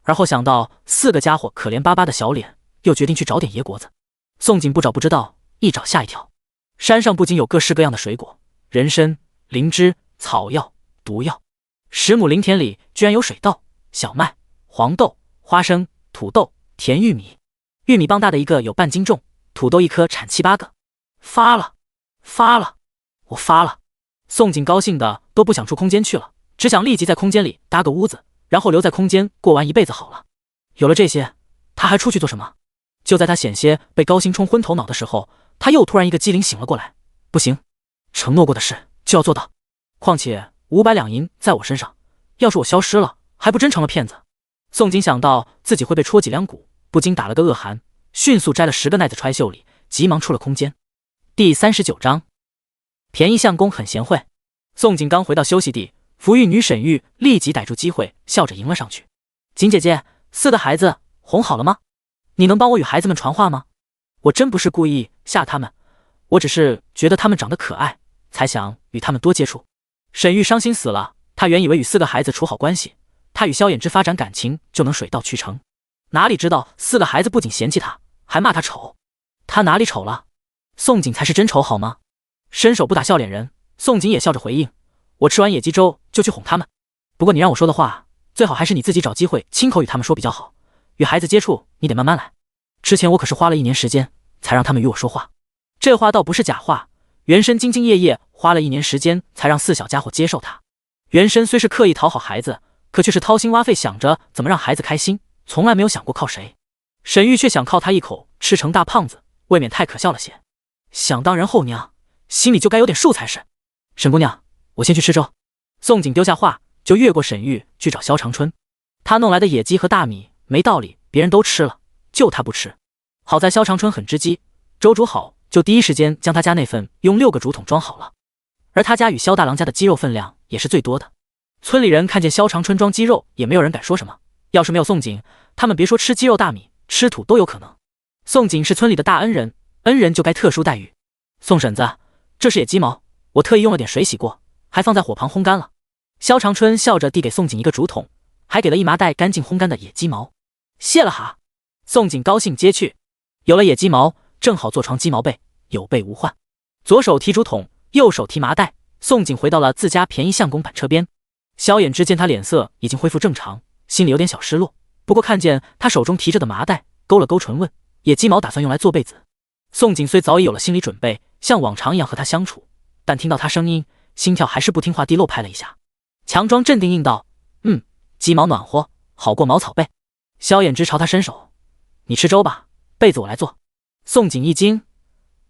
而后想到4个家伙可怜巴巴的小脸，又决定去找点野果子。宋景不找不知道，一找吓一跳。山上不仅有各式各样的水果、人参、灵芝、草药、毒药，10亩林田里居然有水稻、小麦、黄豆、花生、土豆、甜玉米。玉米棒大的一个有半斤重，土豆一颗产7、8个。发了，发了，我发了！宋景高兴的都不想出空间去了，只想立即在空间里搭个屋子，然后留在空间过完一辈子好了。有了这些，他还出去做什么？就在他险些被高薪冲昏头脑的时候，他又突然一个机灵醒了过来。不行，承诺过的事就要做到。况且500两银在我身上，要是我消失了，还不真成了骗子？宋景想到自己会被戳几两骨，不禁打了个恶寒，迅速摘了10个奈子揣袖里，急忙出了空间。第39章，便宜相公很贤惠。宋景刚回到休息地，福玉女沈玉立即逮住机会，笑着迎了上去。景姐姐，4个孩子哄好了吗？你能帮我与孩子们传话吗？我真不是故意吓他们，我只是觉得他们长得可爱，才想与他们多接触。沈玉伤心死了，她原以为与4个孩子处好关系，她与萧衍之发展感情就能水到渠成，哪里知道4个孩子不仅嫌弃她，还骂她丑。她哪里丑了？宋景才是真丑好吗？伸手不打笑脸人，宋景也笑着回应，我吃完野鸡粥就去哄他们。不过你让我说的话，最好还是你自己找机会亲口与他们说比较好。与孩子接触你得慢慢来，之前我可是花了1年时间才让他们与我说话。这话倒不是假话，原深兢兢业业花了1年时间才让4小家伙接受他。原深虽是刻意讨好孩子，可却是掏心挖肺想着怎么让孩子开心，从来没有想过靠谁。沈玉却想靠他一口吃成大胖子，未免太可笑了些。想当人后娘，心里就该有点数才是。沈姑娘，我先去吃粥。宋景丢下话，就越过沈玉去找萧长春。他弄来的野鸡和大米没道理，别人都吃了，就他不吃。好在萧长春很知机，粥煮好就第一时间将他家那份用6个竹筒装好了。而他家与萧大郎家的鸡肉分量也是最多的。村里人看见萧长春装鸡肉，也没有人敢说什么。要是没有宋景，他们别说吃鸡肉大米，吃土都有可能。宋景是村里的大恩人，恩人就该特殊待遇。宋婶子，这是野鸡毛，我特意用了点水洗过，还放在火旁烘干了。萧长春笑着递给宋景1个竹筒，还给了1麻袋干净烘干的野鸡毛。谢了哈。宋景高兴接去，有了野鸡毛，正好做床鸡毛被，有备无患。左手提竹筒，右手提麻袋，宋景回到了自家便宜相公板车边。萧衍之见他脸色已经恢复正常，心里有点小失落，不过看见他手中提着的麻袋，勾了勾唇问，野鸡毛打算用来做被子。宋景虽早已有了心理准备，像往常一样和他相处，但听到他声音，心跳还是不听话地漏拍了一下，强装镇定应道，鸡毛暖和，好过茅草被。萧衍之朝他伸手，你吃粥吧，被子我来做。宋景一惊，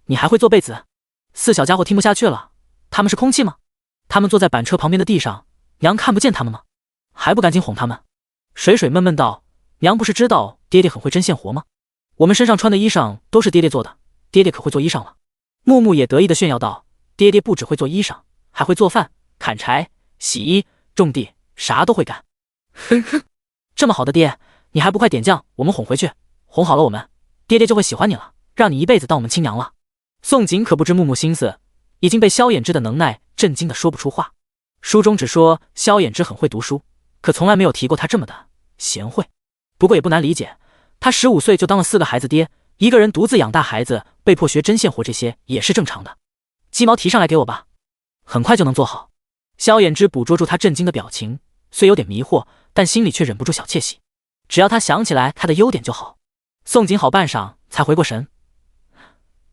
你还会做被子？4小家伙听不下去了，他们是空气吗？他们坐在板车旁边的地上，娘看不见他们吗？还不赶紧哄他们？水水闷闷道，娘不是知道爹爹很会针线活吗？我们身上穿的衣裳都是爹爹做的，爹爹可会做衣裳了。木木也得意地炫耀道，爹爹不只会做衣裳，还会做饭、砍柴、洗衣、种地，啥都会干。哼哼，这么好的爹，你还不快点将我们哄回去，哄好了我们，爹爹就会喜欢你了，让你一辈子当我们亲娘了。宋景可不知木木心思，已经被萧衍之的能耐震惊得说不出话。书中只说萧衍之很会读书，可从来没有提过他这么的贤惠。不过也不难理解，他15岁就当了4个孩子爹，一个人独自养大孩子，被迫学针线活，这些也是正常的。鸡毛提上来给我吧，很快就能做好。萧衍之捕捉住他震惊的表情，虽有点迷惑，但心里却忍不住小窃喜。只要他想起来他的优点就好。宋景好半晌才回过神，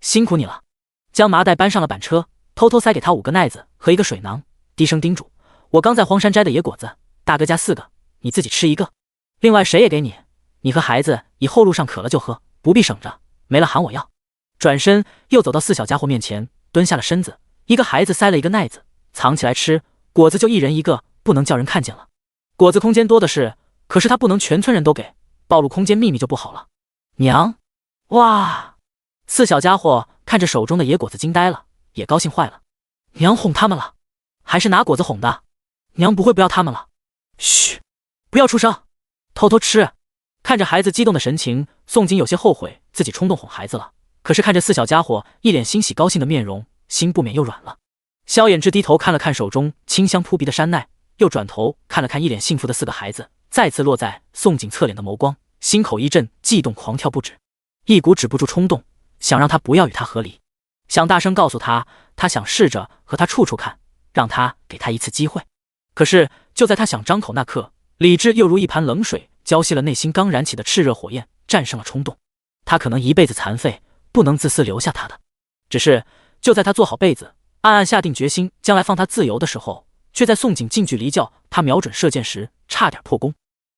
辛苦你了。将麻袋搬上了板车，偷偷塞给他5个奈子和1个水囊，低声叮嘱，我刚在荒山摘的野果子，大哥家4个，你自己吃1个，另外谁也给你，你和孩子以后路上渴了就喝，不必省着，没了喊我要。转身又走到4小家伙面前，蹲下了身子，1个孩子塞了1个奈子，藏起来吃，果子就1人1个，不能叫人看见了。果子空间多的是，可是他不能全村人都给，暴露空间秘密就不好了。娘，哇！4小家伙看着手中的野果子惊呆了，也高兴坏了。娘哄他们了，还是拿果子哄的？娘不会不要他们了？嘘，不要出声，偷偷吃。看着孩子激动的神情，宋景有些后悔自己冲动哄孩子了，可是看着4小家伙一脸欣喜高兴的面容，心不免又软了。萧衍之低头看了看手中清香扑鼻的山奈，又转头看了看一脸幸福的4个孩子，再次落在宋景侧脸的眸光，心口一震，悸动狂跳不止，一股止不住冲动，想让他不要与他和离。想大声告诉他，他想试着和他处处看，让他给他一次机会。可是就在他想张口那刻，理智又如一盘冷水浇熄了内心刚燃起的炽热火焰，战胜了冲动。他可能一辈子残废，不能自私留下他的。只是就在他做好被子，暗暗下定决心将来放他自由的时候，却在宋景近距离叫他瞄准射箭时差点破功。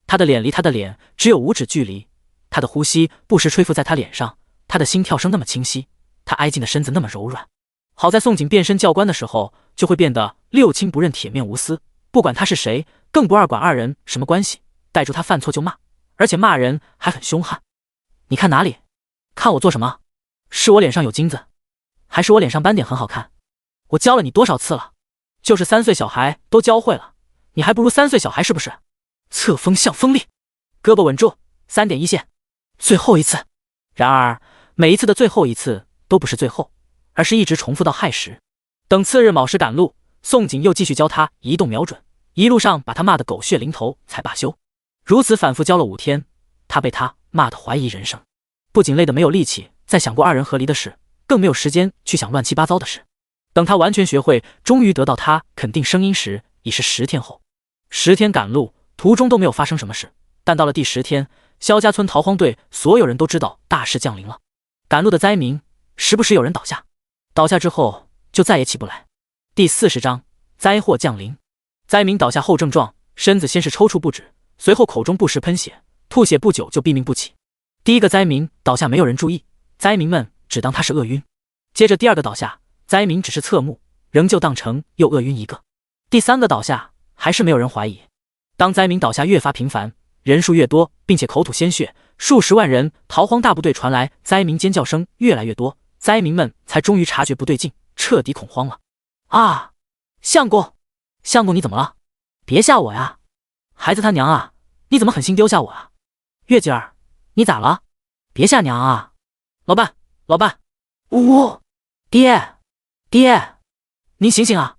他的脸离他的脸只有5指距离，他的呼吸不时吹拂在他脸上，他的心跳声那么清晰，他挨近的身子那么柔软。好在宋景变身教官的时候，就会变得六亲不认，铁面无私，不管他是谁，更不管二人什么关系，带住他犯错就骂，而且骂人还很凶悍。你看哪里？看我做什么？是我脸上有金子，还是我脸上斑点很好看？我教了你多少次了？就是3岁小孩都教会了，你还不如3岁小孩是不是？侧风向风力，胳膊稳住，3点一线，最后一次。然而每一次的最后一次都不是最后，而是一直重复到亥时。等次日卯时赶路，宋景又继续教他移动瞄准，一路上把他骂得狗血淋头才罢休。如此反复教了5天，他被他骂得怀疑人生，不仅累得没有力气再想过二人合离的事，更没有时间去想乱七八糟的事。等他完全学会，终于得到他肯定声音时，已是10天后。10天赶路，途中都没有发生什么事，但到了第10天，萧家村逃荒队所有人都知道大事降临了。赶路的灾民时不时有人倒下，倒下之后就再也起不来。第40章灾祸降临。灾民倒下后症状，身子先是抽搐不止，随后口中不时喷血，吐血不久就毙命不起。第一个灾民倒下没有人注意，灾民们只当他是饿晕。接着第2个倒下，灾民只是侧目，仍旧当成又饿晕一个。第3个倒下，还是没有人怀疑。当灾民倒下越发频繁，人数越多，并且口吐鲜血，数十万人逃荒大部队传来灾民尖叫声越来越多，灾民们才终于察觉不对劲，彻底恐慌了。啊，相公，相公你怎么了？别吓我呀！孩子他娘啊，你怎么狠心丢下我啊？月姐儿，你咋了？别吓娘啊！老伴，老伴，呜，爹，爹，您醒醒啊！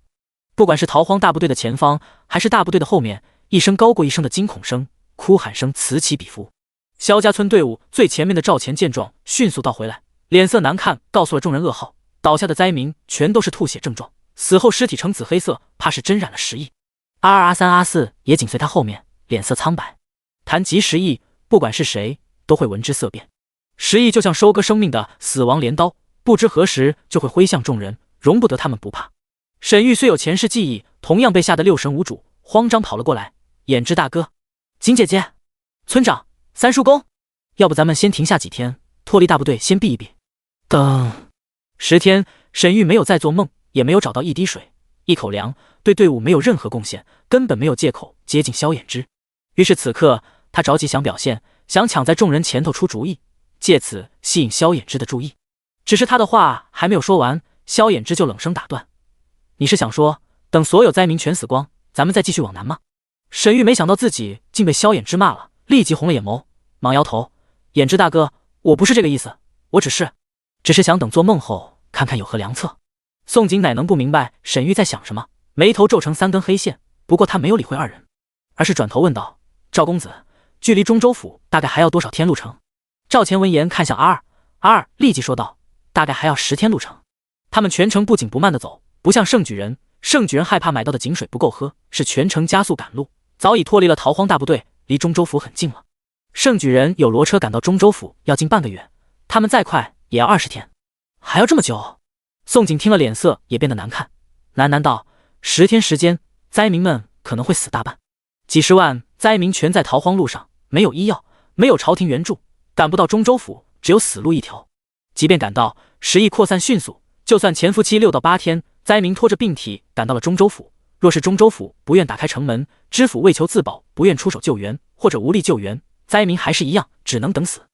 不管是逃荒大部队的前方，还是大部队的后面，一声高过一声的惊恐声、哭喊声此起彼伏。萧家村队伍最前面的赵钱见状，迅速倒回来，脸色难看，告诉了众人噩耗。倒下的灾民全都是吐血症状，死后尸体呈紫黑色，怕是真染了10亿。阿2、阿3、阿4也紧随他后面，脸色苍白。谈及10亿，不管是谁都会闻之色变。10亿就像收割生命的死亡镰刀，不知何时就会挥向众人，容不得他们不怕。沈玉虽有前世记忆，同样被吓得6神无主，慌张跑了过来。胭脂大哥，景姐姐，村长，三叔公，要不咱们先停下几天，脱离大部队先避一避。等10天，沈玉没有再做梦，也没有找到一滴水、一口粮，对队伍没有任何贡献，根本没有借口接近萧衍之。于是此刻他着急想表现，想抢在众人前头出主意，借此吸引萧衍之的注意。只是他的话还没有说完，萧衍之就冷声打断：你是想说等所有灾民全死光，咱们再继续往南吗？沈玉没想到自己竟被萧衍之骂了，立即红了眼眸，忙摇头：衍之大哥，我不是这个意思，我只是想等做梦后看看有何良策。宋景乃能不明白沈玉在想什么，眉头皱成3根黑线，不过他没有理会二人，而是转头问道：赵公子，距离中州府大概还要多少天路程？赵钱闻言看向阿2，阿2立即说道：大概还要10天路程。他们全程不紧不慢地走，不像圣举人，圣举人害怕买到的井水不够喝，是全程加速赶路，早已脱离了逃荒大部队，离中州府很近了。圣举人有骡车赶到中州府要近半个月，他们再快也要20天，还要这么久？宋景听了脸色也变得难看，喃喃道：10天时间，灾民们可能会死大半，几十万灾民全在逃荒路上，没有医药，没有朝廷援助，赶不到中州府，只有死路一条。即便赶到，10亿扩散迅速，就算潜伏期6到8天，灾民拖着病体赶到了中州府，若是中州府不愿打开城门，知府为求自保不愿出手救援，或者无力救援，灾民还是一样只能等死。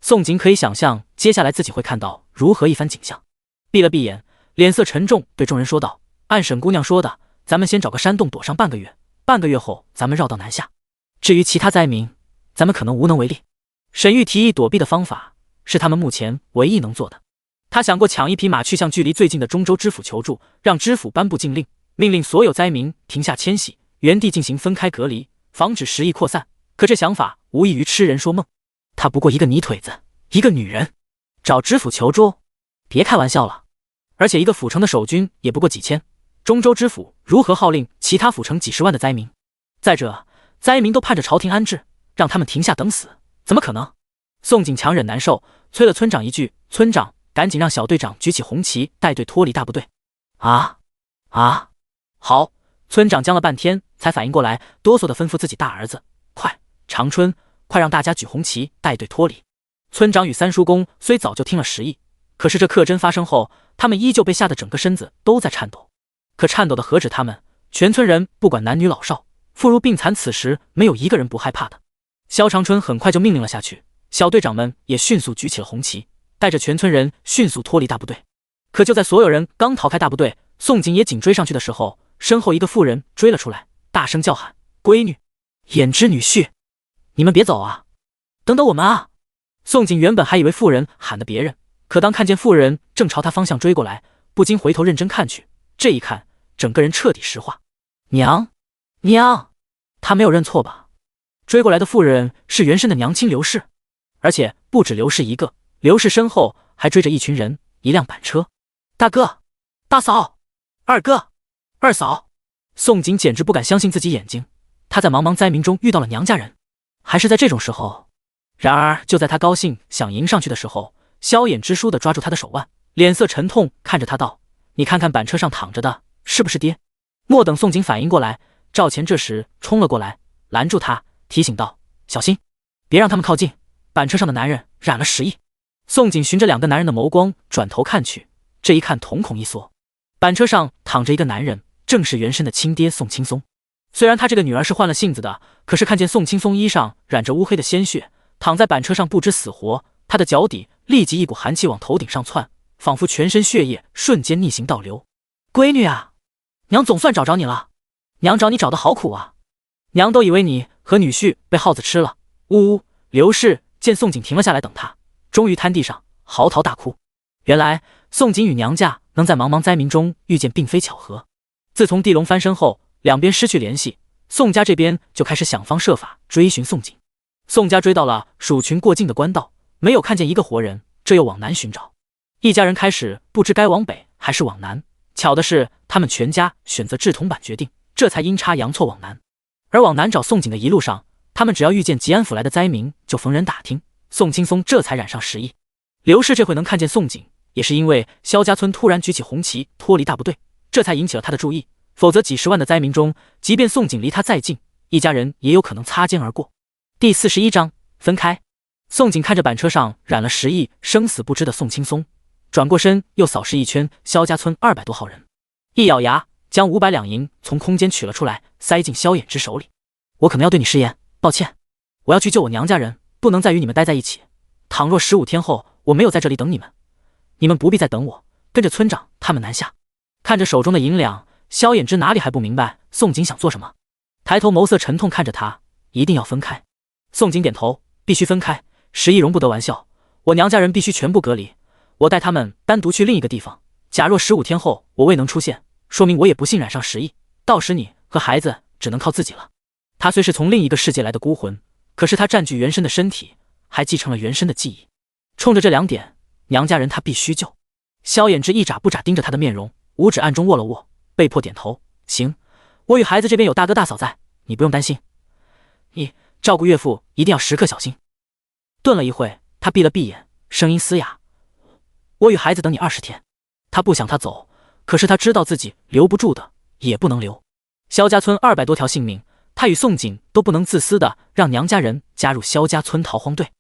宋景可以想象接下来自己会看到如何一番景象，闭了闭眼，脸色沉重对众人说道：按沈姑娘说的，咱们先找个山洞躲上半个月，半个月后咱们绕道南下，至于其他灾民，咱们可能无能为力。沈玉提议躲避的方法是他们目前唯一能做的。他想过抢一匹马去向距离最近的中州知府求助，让知府颁布禁令，命令所有灾民停下迁徙，原地进行分开隔离，防止10亿扩散。可这想法无异于痴人说梦。他不过一个泥腿子，一个女人，找知府求助？别开玩笑了。而且一个府城的守军也不过几千，中州知府如何号令其他府城几十万的灾民？再者，灾民都盼着朝廷安置，让他们停下等死，怎么可能？宋景强忍难受，催了村长一句：“村长，赶紧让小队长举起红旗，带队脱离大部队。”啊！好！村长僵了半天，才反应过来，哆嗦地吩咐自己大儿子：“快，长春，快让大家举红旗，带队脱离。”村长与三叔公虽早就听了实意，可是这克真发生后，他们依旧被吓得整个身子都在颤抖。可颤抖的何止他们，全村人不管男女老少，妇孺病残，此时没有一个人不害怕的。萧长春很快就命令了下去，小队长们也迅速举起了红旗，带着全村人迅速脱离大部队。可就在所有人刚逃开大部队，宋景也紧追上去的时候，身后一个妇人追了出来，大声叫喊：“闺女，胭脂女婿，你们别走啊，等等我们啊！”宋景原本还以为妇人喊的别人，可当看见妇人正朝他方向追过来，不禁回头认真看去，这一看，整个人彻底石化。娘，他没有认错吧？追过来的妇人是原身的娘亲刘氏，而且不止刘氏一个，刘氏身后还追着一群人，一辆板车。大哥，大嫂，二哥，二嫂，宋景简直不敢相信自己眼睛，他在茫茫灾民中遇到了娘家人，还是在这种时候。然而就在他高兴想迎上去的时候，萧衍之倏地抓住他的手腕，脸色沉痛看着他道：“你看看板车上躺着的是不是爹？”莫等宋景反应过来，赵钱这时冲了过来，拦住他，提醒道：“小心，别让他们靠近，板车上的男人染了10亿。”宋景循着两个男人的眸光转头看去，这一看瞳孔一缩，板车上躺着一个男人，正是原身的亲爹宋青松。虽然他这个女儿是换了性子的，可是看见宋青松衣上染着乌黑的鲜血，躺在板车上不知死活，他的脚底立即一股寒气往头顶上窜，仿佛全身血液瞬间逆行倒流。闺女啊，娘总算找着你了，娘找你找得好苦啊，娘都以为你和女婿被耗子吃了。呜呜！刘氏见宋景停了下来等他，终于瘫地上嚎啕大哭。原来宋景与娘家能在茫茫灾民中遇见并非巧合，自从地龙翻身后，两边失去联系，宋家这边就开始想方设法追寻宋景。宋家追到了蜀群过境的官道，没有看见一个活人，这又往南寻找。一家人开始不知该往北还是往南，巧的是他们全家选择志同版决定，这才阴差阳错往南。而往南找宋景的一路上，他们只要遇见吉安府来的灾民，就逢人打听，宋青松这才染上10亿。刘氏这回能看见宋景，也是因为萧家村突然举起红旗脱离大部队，这才引起了他的注意，否则几十万的灾民中，即便宋景离他再近，一家人也有可能擦肩而过。第41章分开。宋景看着板车上染了10亿生死不知的宋青松，转过身又扫视一圈萧家村200多号人，一咬牙将500两银从空间取了出来，塞进萧衍之手里。我可能要对你食言，抱歉，我要去救我娘家人，不能再与你们待在一起。倘若15天后我没有在这里等你们，你们不必再等我，跟着村长他们南下。看着手中的银两，萧衍之哪里还不明白宋景想做什么，抬头眸色沉痛看着他，一定要分开。宋景点头，必须分开，10亿容不得玩笑，我娘家人必须全部隔离，我带他们单独去另一个地方。假若15天后我未能出现，说明我也不幸染上10亿，到时你和孩子只能靠自己了。他虽是从另一个世界来的孤魂，可是他占据原身的身体，还继承了原身的记忆。冲着这2点，娘家人他必须救。萧衍之一眨不眨盯着他的面容，五指暗中握了握，被迫点头：“行，我与孩子这边有大哥大嫂在，你不用担心。你照顾岳父一定要时刻小心。”顿了一会，他闭了闭眼，声音嘶哑：“我与孩子等你20天。”他不想他走，可是他知道自己留不住的，也不能留。萧家村200多条性命，他与宋景都不能自私的让娘家人加入萧家村逃荒队，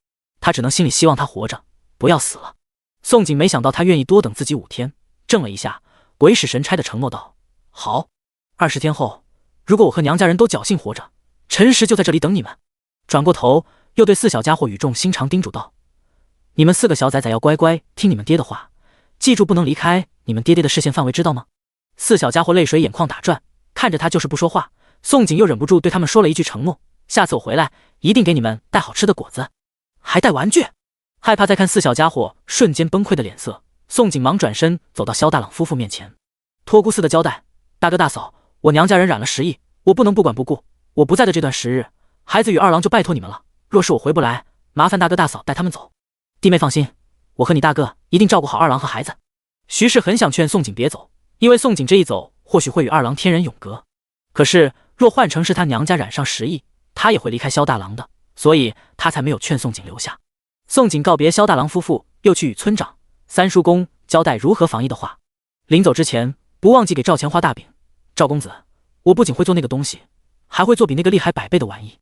他只能心里希望他活着，不要死了。宋景没想到他愿意多等自己5天，怔了一下，鬼使神差的承诺道：“好，20天后，如果我和娘家人都侥幸活着，陈实就在这里等你们。”转过头，又对4小家伙语重心长叮嘱道：“你们4个小崽崽要乖乖听你们爹的话，记住不能离开你们爹爹的视线范围，知道吗？”4小家伙泪水眼眶打转，看着他就是不说话。宋景又忍不住对他们说了一句承诺：“下次我回来，一定给你们带好吃的果子，还带玩具。”害怕再看4小家伙瞬间崩溃的脸色，宋景忙转身走到萧大朗夫妇面前，托孤似的交代：“大哥大嫂，我娘家人染了10亿，我不能不管不顾。我不在的这段时日，孩子与二郎就拜托你们了。若是我回不来，麻烦大哥大嫂带他们走。弟妹放心，我和你大哥一定照顾好二郎和孩子。”徐氏很想劝宋景别走，因为宋景这一走，或许会与二郎天人永隔。可是若换成是他娘家染上10亿，他也会离开萧大郎的，所以他才没有劝宋景留下。宋景告别萧大郎夫妇，又去与村长、三叔公交代如何防疫的话。临走之前，不忘记给赵钱画大饼。赵公子，我不仅会做那个东西，还会做比那个厉害100倍的玩意。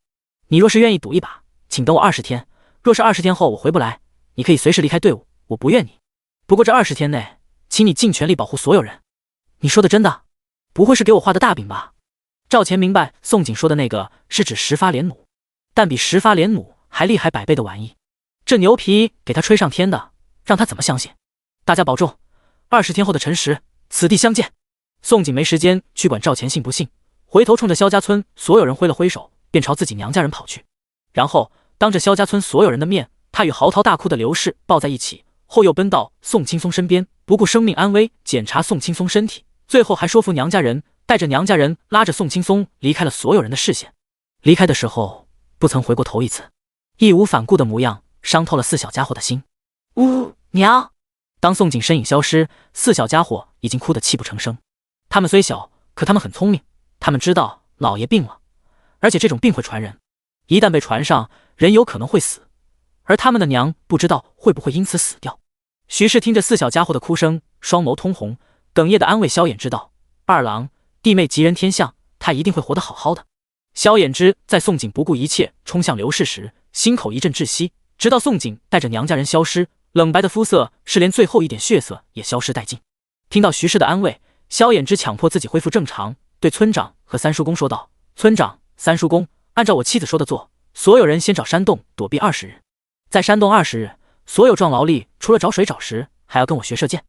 你若是愿意赌一把，请等我20天。若是20天后我回不来，你可以随时离开队伍，我不怨你。不过这20天内，请你尽全力保护所有人。你说的真的？不会是给我画的大饼吧？赵钱明白宋景说的那个是指10发连弩，但比10发连弩还厉害100倍的玩意，这牛皮给他吹上天的，让他怎么相信？大家保重，20天后的辰时，此地相见。宋景没时间去管赵钱信不信，回头冲着萧家村所有人挥了挥手，便朝自己娘家人跑去。然后当着萧家村所有人的面，他与嚎啕大哭的刘氏抱在一起，后又奔到宋青松身边，不顾生命安危检查宋青松身体，最后还说服娘家人，带着娘家人拉着宋青松离开了所有人的视线。离开的时候不曾回过头一次，义无反顾的模样伤透了4小家伙的心。娘！当宋景身影消失，4小家伙已经哭得泣不成声。他们虽小，可他们很聪明，他们知道老爷病了，而且这种病会传人，一旦被传上，人有可能会死，而他们的娘不知道会不会因此死掉。徐氏听着4小家伙的哭声，双眸通红，哽咽地安慰萧衍之道：“二郎，弟妹吉人天相，他一定会活得好好的。”萧衍之在宋景不顾一切冲向刘氏时，心口一阵窒息，直到宋景带着娘家人消失，冷白的肤色是连最后一点血色也消失殆尽。听到徐氏的安慰，萧衍之强迫自己恢复正常，对村长和三叔公说道：“村长、三叔公，按照我妻子说的做，所有人先找山洞躲避20日，在山洞20日，所有壮劳力除了找水找食，还要跟我学射箭。”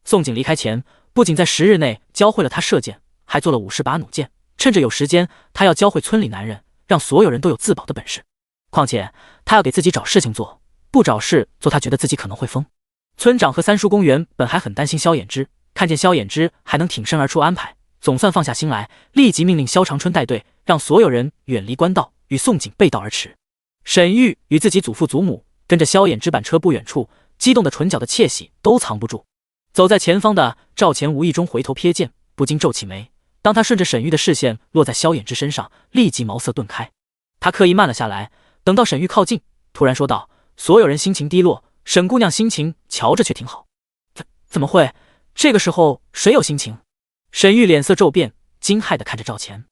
宋景离开前，不仅在10日内教会了他射箭，还做了50把弩箭，趁着有时间，他要教会村里男人，让所有人都有自保的本事。况且他要给自己找事情做，不找事做，他觉得自己可能会疯。村长和三叔公原本还很担心萧衍之，看见萧衍之还能挺身而出安排，总算放下心来，立即命令萧长春带队，让所有人远离官道，与宋景背道而驰。沈玉与自己祖父祖母跟着萧衍之板车不远处，激动的唇角的窃喜都藏不住。走在前方的赵钱无意中回头瞥见，不禁皱起眉。当他顺着沈玉的视线落在萧衍之身上，立即茅塞顿开。他刻意慢了下来，等到沈玉靠近，突然说道：“所有人心情低落，沈姑娘心情瞧着却挺好。”怎么会？这个时候谁有心情？沈玉脸色骤变，惊骇地看着赵钱。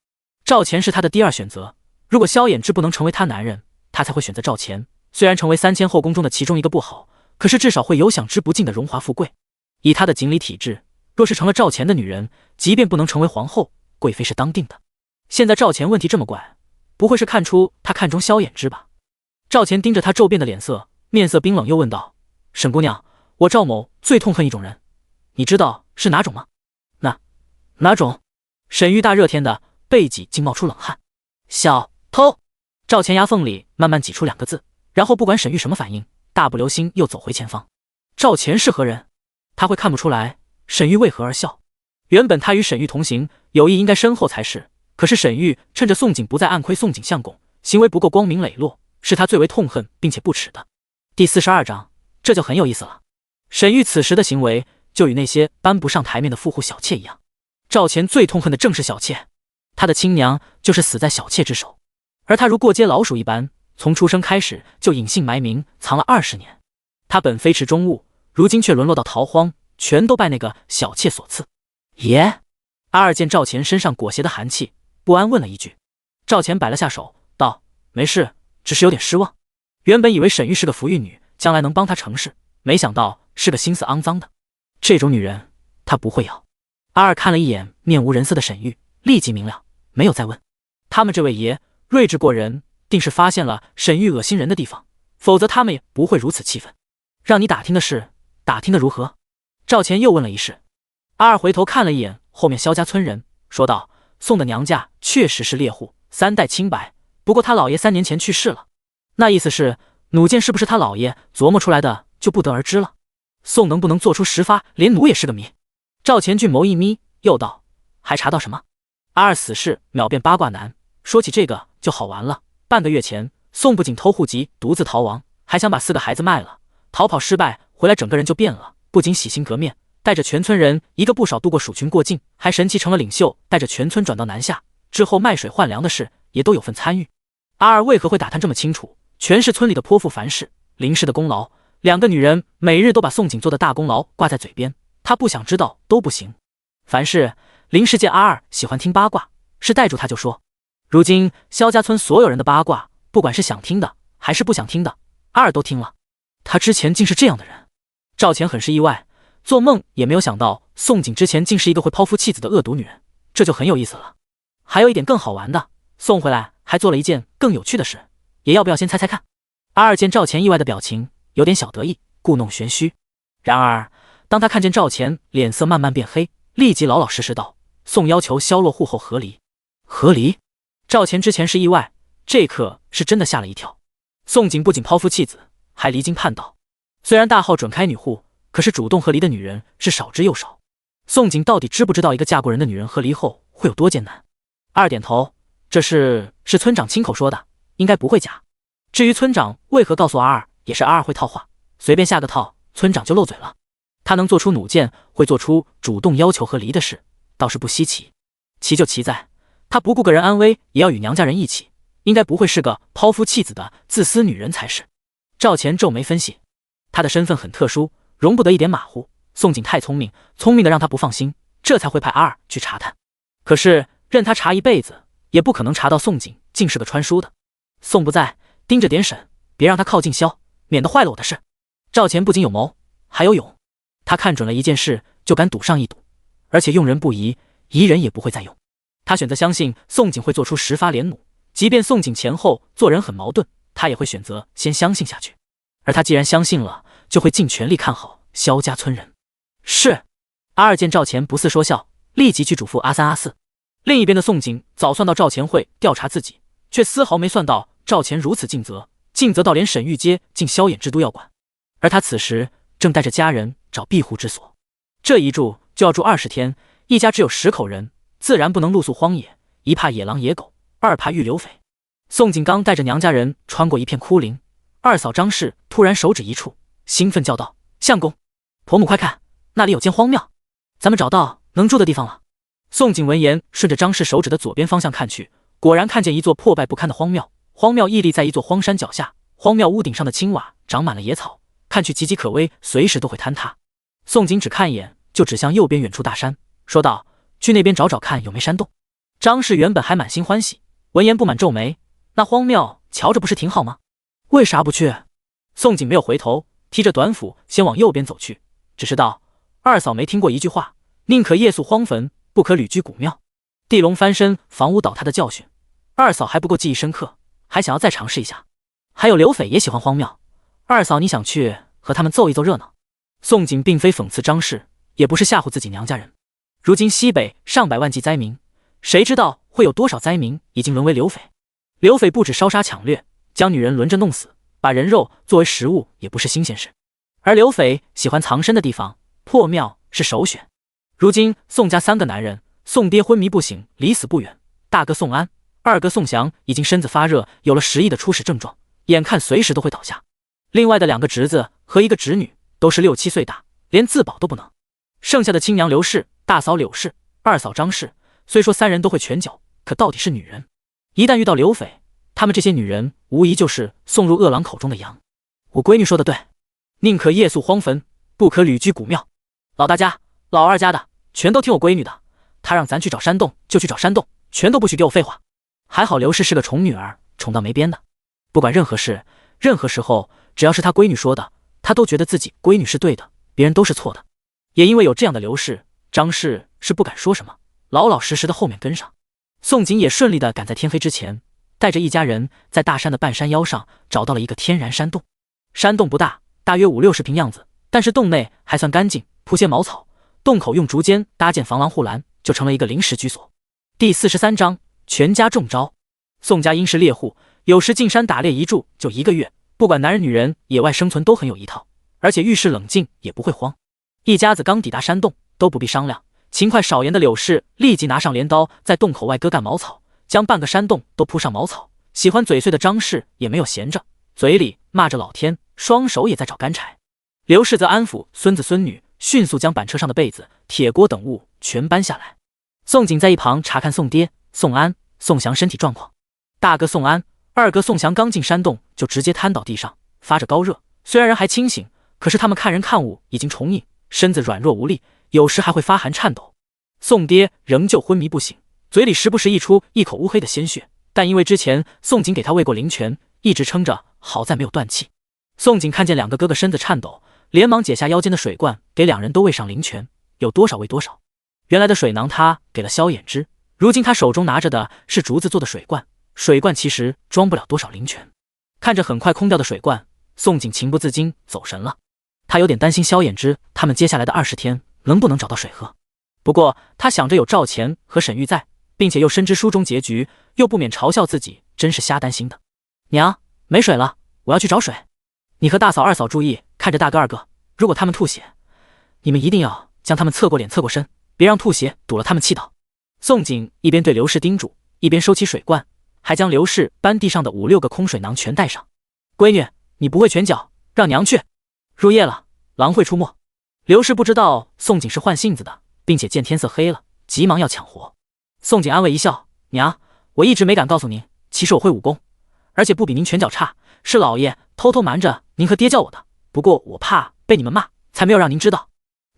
赵钱是他的第2选择，如果萧衍之不能成为他男人，他才会选择赵钱。虽然成为3000后宫中的其中一个不好，可是至少会有享之不尽的荣华富贵。以他的锦鲤体质，若是成了赵钱的女人，即便不能成为皇后，贵妃是当定的。现在赵钱问题这么怪，不会是看出他看中萧衍之吧？赵钱盯着他骤变的脸色，面色冰冷，又问道：“沈姑娘，我赵某最痛恨一种人，你知道是哪种吗？”哪种？沈玉大热天的，背脊竟冒出冷汗。小偷！赵钱牙缝里慢慢挤出2个字，然后不管沈玉什么反应，大步流星又走回前方。赵钱是何人？他会看不出来沈玉为何而笑？原本他与沈玉同行，友谊应该深厚才是，可是沈玉趁着宋景不在暗亏宋景相公，行为不够光明磊落，是他最为痛恨并且不耻的。第42章，这就很有意思了。沈玉此时的行为，就与那些搬不上台面的富户小妾一样。赵钱最痛恨的正是小妾，他的亲娘就是死在小妾之手，而他如过街老鼠一般，从出生开始就隐姓埋名，藏了20年。他本非池中物，如今却沦落到逃荒，全都拜那个小妾所赐。爷，阿二见赵钱身上裹挟的寒气，不安问了一句。赵钱摆了下手，道：“没事，只是有点失望。原本以为沈玉是个福玉女，将来能帮他成事，没想到是个心思肮脏的。这种女人，他不会要。”阿二看了一眼面无人色的沈玉，立即明了，没有再问。他们这位爷睿智过人，定是发现了沈玉恶心人的地方，否则他们也不会如此气愤。让你打听的事，打听的如何？赵钱又问了一事。阿二回头看了一眼后面萧家村人，说道：“宋的娘家确实是猎户，3代清白，不过他老爷3年前去世了。那意思是，弩箭是不是他老爷琢磨出来的，就不得而知了。宋能不能做出10发连弩也是个谜。”赵钱俊眸一眯，又道：“还查到什么？”阿二死事秒变八卦男，说起这个就好玩了。半个月前，宋不仅偷户籍，独自逃亡，还想把4个孩子卖了，逃跑失败回来，整个人就变了，不仅洗心革面，带着全村人一个不少渡过蜀群过境，还神奇成了领袖，带着全村转到南下，之后卖水换粮的事也都有份参与。阿二为何会打探这么清楚？全是村里的泼妇樊氏、林氏的功劳。两个女人每日都把宋景做的大功劳挂在嘴边，她不想知道都不行。樊氏、林氏见阿二喜欢听八卦，是带住他就说。如今萧家村所有人的八卦，不管是想听的还是不想听的，阿二都听了。他之前竟是这样的人。赵钱很是意外，做梦也没有想到宋景之前竟是一个会抛夫弃子的恶毒女人，这就很有意思了。还有一点更好玩的，送回来还做了一件更有趣的事，也要不要先猜猜看？阿二见赵钱意外的表情，有点小得意，故弄玄虚。然而当他看见赵钱脸色慢慢变黑，立即老老实实道：宋要求萧落户后和离。和离？赵钱之前是意外，这刻是真的吓了一跳。宋景不仅抛夫弃子，还离经叛道。虽然大号准开女户，可是主动和离的女人是少之又少。宋景到底知不知道一个嫁过人的女人和离后会有多艰难？二点头，这是村长亲口说的，应该不会假。至于村长为何告诉阿二，也是阿二会套话，随便下个套，村长就漏嘴了。他能做出弩箭，会做出主动要求和离的事，倒是不稀奇。奇就奇在，他不顾个人安危，也要与娘家人一起，应该不会是个抛夫弃子的自私女人才是。赵钱皱眉分析，他的身份很特殊，容不得一点马虎。宋景太聪明，聪明的让他不放心，这才会派阿二去查探。可是任他查一辈子，也不可能查到宋景竟是个穿书的。宋不在，盯着点审，别让他靠近萧，免得坏了我的事。赵钱不仅有谋，还有勇。他看准了一件事，就敢赌上一赌，而且用人不疑，疑人也不会再用。他选择相信宋景会做出10发连弩，即便宋景前后做人很矛盾，他也会选择先相信下去。而他既然相信了，就会尽全力看好萧家村人。是。阿二见赵钱不似说笑，立即去嘱咐阿三阿四。另一边的宋景早算到赵钱会调查自己，却丝毫没算到赵钱如此尽责，尽责到连沈玉阶竟萧衍之都要管。而他此时正带着家人找庇护之所，这一住就要住20天，一家只有10口人，自然不能露宿荒野，一怕野狼野狗，二怕遇流匪。宋景刚带着娘家人穿过一片枯林，二嫂张氏突然手指一触，兴奋叫道：相公，婆母快看，那里有间荒庙，咱们找到能住的地方了。宋景闻言，顺着张氏手指的左边方向看去，果然看见一座破败不堪的荒庙。荒庙屹立在一座荒山脚下，荒庙屋顶上的青瓦长满了野草，看去岌岌可危，随时都会坍塌。宋景只看一眼，就指向右边远处大山，说道：去那边找找看有没山洞。张氏原本还满心欢喜，闻言不满皱眉：那荒庙瞧着不是挺好吗？为啥不去？宋景没有回头，提着短斧先往右边走去，只是道：二嫂没听过一句话，宁可夜宿荒坟，不可旅居古庙。地龙翻身，房屋倒塌的教训，二嫂还不够记忆深刻，还想要再尝试一下。还有流匪也喜欢荒庙，二嫂你想去和他们凑一凑热闹？宋景并非讽刺张氏，也不是吓唬自己娘家人。如今西北上百万计灾民，谁知道会有多少灾民已经沦为流匪？流匪不止烧杀抢掠，将女人轮着弄死，把人肉作为食物也不是新鲜事。而流匪喜欢藏身的地方，破庙是首选。如今宋家3个男人，宋爹昏迷不醒，离死不远，大哥宋安，二哥宋祥已经身子发热，有了10亿的初始症状，眼看随时都会倒下。另外的2个侄子和1个侄女都是6、7岁大，连自保都不能。剩下的亲娘刘氏、大嫂柳氏、二嫂张氏，虽说3人都会拳脚，可到底是女人，一旦遇到流匪，他们这些女人无疑就是送入恶狼口中的羊。我闺女说的对，宁可夜宿荒坟，不可旅居古庙。老大家、老二家的全都听我闺女的，她让咱去找山洞就去找山洞，全都不许给我废话。还好刘氏是个宠女儿，宠到没边的，不管任何事任何时候，只要是她闺女说的，她都觉得自己闺女是对的，别人都是错的。也因为有这样的刘氏，张氏是不敢说什么，老老实实的后面跟上。宋景也顺利的赶在天黑之前，带着一家人在大山的半山腰上找到了一个天然山洞。山洞不大，大约50-60平样子，但是洞内还算干净，铺些茅草，洞口用竹间搭建防狼护栏，就成了一个临时居所。第43章全家中招。宋家因是猎户，有时进山打猎一住就1个月，不管男人女人，野外生存都很有一套，而且遇事冷静也不会慌。一家子刚抵达山洞，都不必商量，勤快少言的柳氏立即拿上镰刀，在洞口外割干茅草，将半个山洞都铺上茅草。喜欢嘴碎的张氏也没有闲着，嘴里骂着老天，双手也在找干柴。刘氏则安抚孙子孙女，迅速将板车上的被子、铁锅等物全搬下来。宋景在一旁查看宋爹、宋安、宋祥身体状况。大哥宋安、二哥宋祥刚进山洞就直接瘫倒地上，发着高热。虽然人还清醒，可是他们看人看物已经重影，身子软弱无力，有时还会发寒颤抖。宋爹仍旧昏迷不醒，嘴里时不时溢出一口乌黑的鲜血，但因为之前宋景给他喂过灵泉，一直撑着，好在没有断气。宋景看见两个哥哥身子颤抖，连忙解下腰间的水罐，给两人都喂上灵泉，有多少喂多少。原来的水囊他给了萧衍之，如今他手中拿着的是竹子做的水罐，水罐其实装不了多少灵泉。看着很快空掉的水罐，宋景情不自禁走神了。他有点担心萧衍之他们接下来的20天能不能找到水喝。不过他想着有赵钱和沈玉在，并且又深知书中结局，又不免嘲笑自己真是瞎担心的。娘，没水了，我要去找水。你和大嫂二嫂注意看着大哥二哥，如果他们吐血，你们一定要将他们侧过脸侧过身，别让吐血堵了他们气道。宋景一边对刘氏叮嘱，一边收起水罐，还将刘氏搬地上的5、6个空水囊全带上。闺女，你不会拳脚，让娘去。入夜了，狼会出没。刘氏不知道宋景是换性子的，并且见天色黑了，急忙要抢活。宋景安慰一笑，娘，我一直没敢告诉您，其实我会武功，而且不比您拳脚差，是老爷偷偷瞒着您和爹教我的，不过我怕被你们骂，才没有让您知道。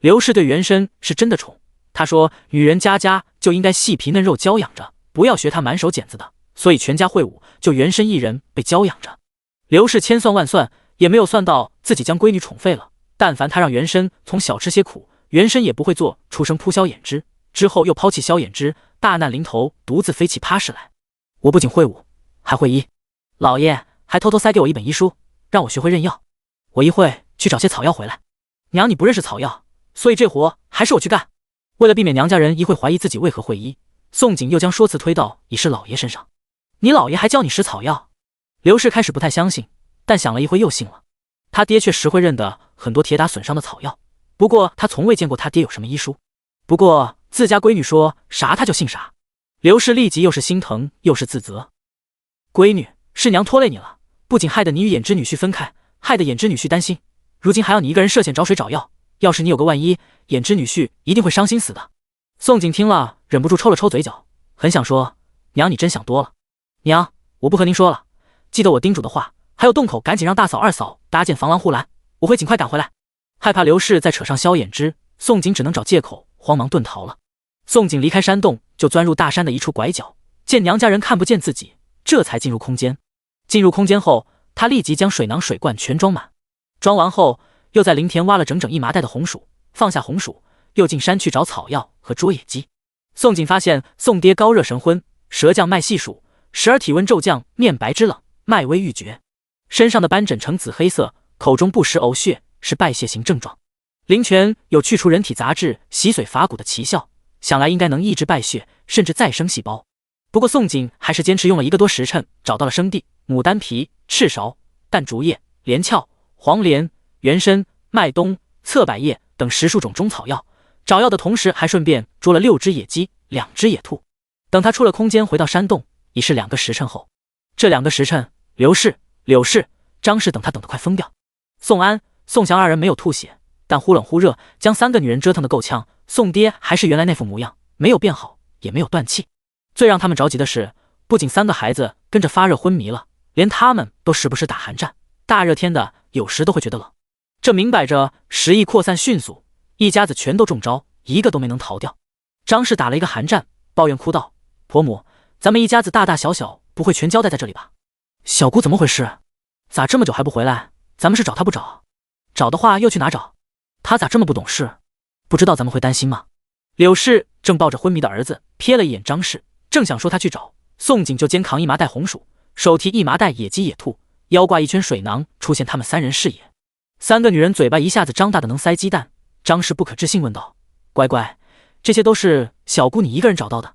刘氏对原身是真的宠，他说女人家家就应该细皮嫩肉娇养着，不要学他满手茧子的，所以全家会武，就原身一人被娇养着。刘氏千算万算也没有算到自己将闺女宠废了，但凡他让原身从小吃些苦，原身也不会做出生扑萧衍之，之后又抛弃萧衍之，大难临头独自飞起趴氏来。我不仅会武，还会医，老爷还偷偷塞给我一本医书，让我学会认药，我一会去找些草药回来。娘，你不认识草药，所以这活还是我去干。为了避免娘家人一会怀疑自己为何会医，宋景又将说辞推到已是老爷身上。你老爷还教你识草药？刘氏开始不太相信，但想了一会又信了。他爹确实会认得很多铁打损伤的草药，不过他从未见过他爹有什么医书。不过自家闺女说啥他就信啥。刘氏立即又是心疼又是自责。闺女，是娘拖累你了，不仅害得你与衍之女婿分开，害得衍之女婿担心，如今还要你一个人涉险找水找药，要是你有个万一，衍之女婿一定会伤心死的。宋景听了忍不住抽了抽嘴角，很想说，娘你真想多了。娘，我不和您说了，记得我叮嘱的话，还有洞口赶紧让大嫂二嫂搭建防狼护栏，我会尽快赶回来。害怕刘氏再扯上萧衍之，宋景只能找借口慌忙遁逃了。宋景离开山洞，就钻入大山的一处拐角，见娘家人看不见自己，这才进入空间。进入空间后，他立即将水囊水罐全装满，装完后又在林田挖了整整1麻袋的红薯，放下红薯，又进山去找草药和捉野鸡。宋景发现宋爹高热神昏，舌降脉细数，时而体温骤降，面白之冷，脉微欲绝，身上的斑疹呈紫黑色，口中不时呕血，是败血型症状。灵泉有去除人体杂质、洗髓伐骨的奇效，想来应该能抑制败血，甚至再生细胞。不过宋景还是坚持用了1个多时辰，找到了生地、牡丹皮、赤芍、淡竹叶、连翘、黄连、原参、麦冬、侧柏叶等10数种中草药。找药的同时，还顺便捉了6只野鸡、2只野兔。等他出了空间，回到山洞，已是2个时辰后。这2个时辰，刘氏、柳氏、张氏等他等得快疯掉。宋安、宋祥2人没有吐血，但忽冷忽热，将3个女人折腾得够呛。宋爹还是原来那副模样，没有变好，也没有断气。最让他们着急的是，不仅3个孩子跟着发热昏迷了，连他们都时不时打寒战，大热天的有时都会觉得冷。这明摆着时疫扩散迅速，一家子全都中招，一个都没能逃掉。张氏打了一个寒战，抱怨哭道：婆母，咱们一家子大大小小不会全交代在这里吧？小姑怎么回事？咋这么久还不回来？咱们是找她不找？找的话又去哪找？她咋这么不懂事？不知道咱们会担心吗？柳氏正抱着昏迷的儿子，瞥了一眼张氏，正想说他去找，宋景就肩扛1麻袋红薯，手提1麻袋野鸡野兔，腰挂一圈水囊，出现他们3人视野。3个女人嘴巴一下子张大的能塞鸡蛋。张氏不可置信问道：乖乖，这些都是小姑你一个人找到的？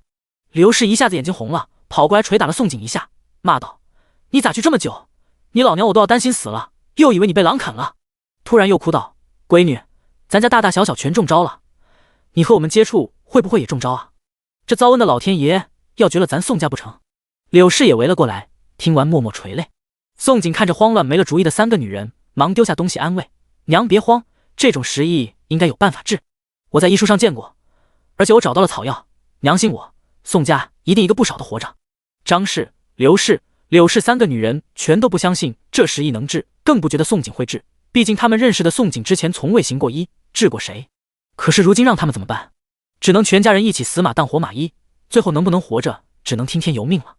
刘氏一下子眼睛红了，跑过来捶打了宋景一下，骂道：你咋去这么久？你老娘我都要担心死了，又以为你被狼啃了。突然又哭道：闺女，咱家大大小小全中招了，你和我们接触会不会也中招啊？这遭恩的老天爷要绝了咱宋家不成？柳氏也围了过来，听完默默垂泪。宋景看着慌乱没了主意的3个女人，忙丢下东西安慰：娘别慌，这种时疫应该有办法治。我在医书上见过，而且我找到了草药，娘信我，宋家一定一个不少的活着。张氏、刘氏、柳氏3个女人全都不相信这10亿能治，更不觉得宋景会治，毕竟他们认识的宋景之前从未行过医，治过谁？可是如今让他们怎么办？只能全家人一起死马当活马医，最后能不能活着，只能听天由命了。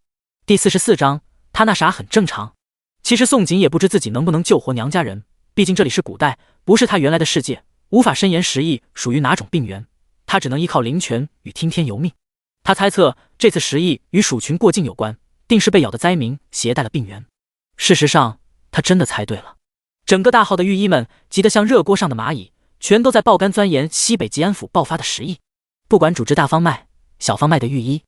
第44章，他那啥很正常。其实宋景也不知自己能不能救活娘家人，毕竟这里是古代，不是他原来的世界，无法深言10亿属于哪种病源，他只能依靠灵泉与听天由命。他猜测这次10亿与鼠群过境有关，定是被咬的灾民携带了病源。事实上，他真的猜对了。整个大号的御医们急得像热锅上的蚂蚁，全都在爆肝钻研西北吉安府爆发的10亿。不管主治大方脉、小方脉的御医，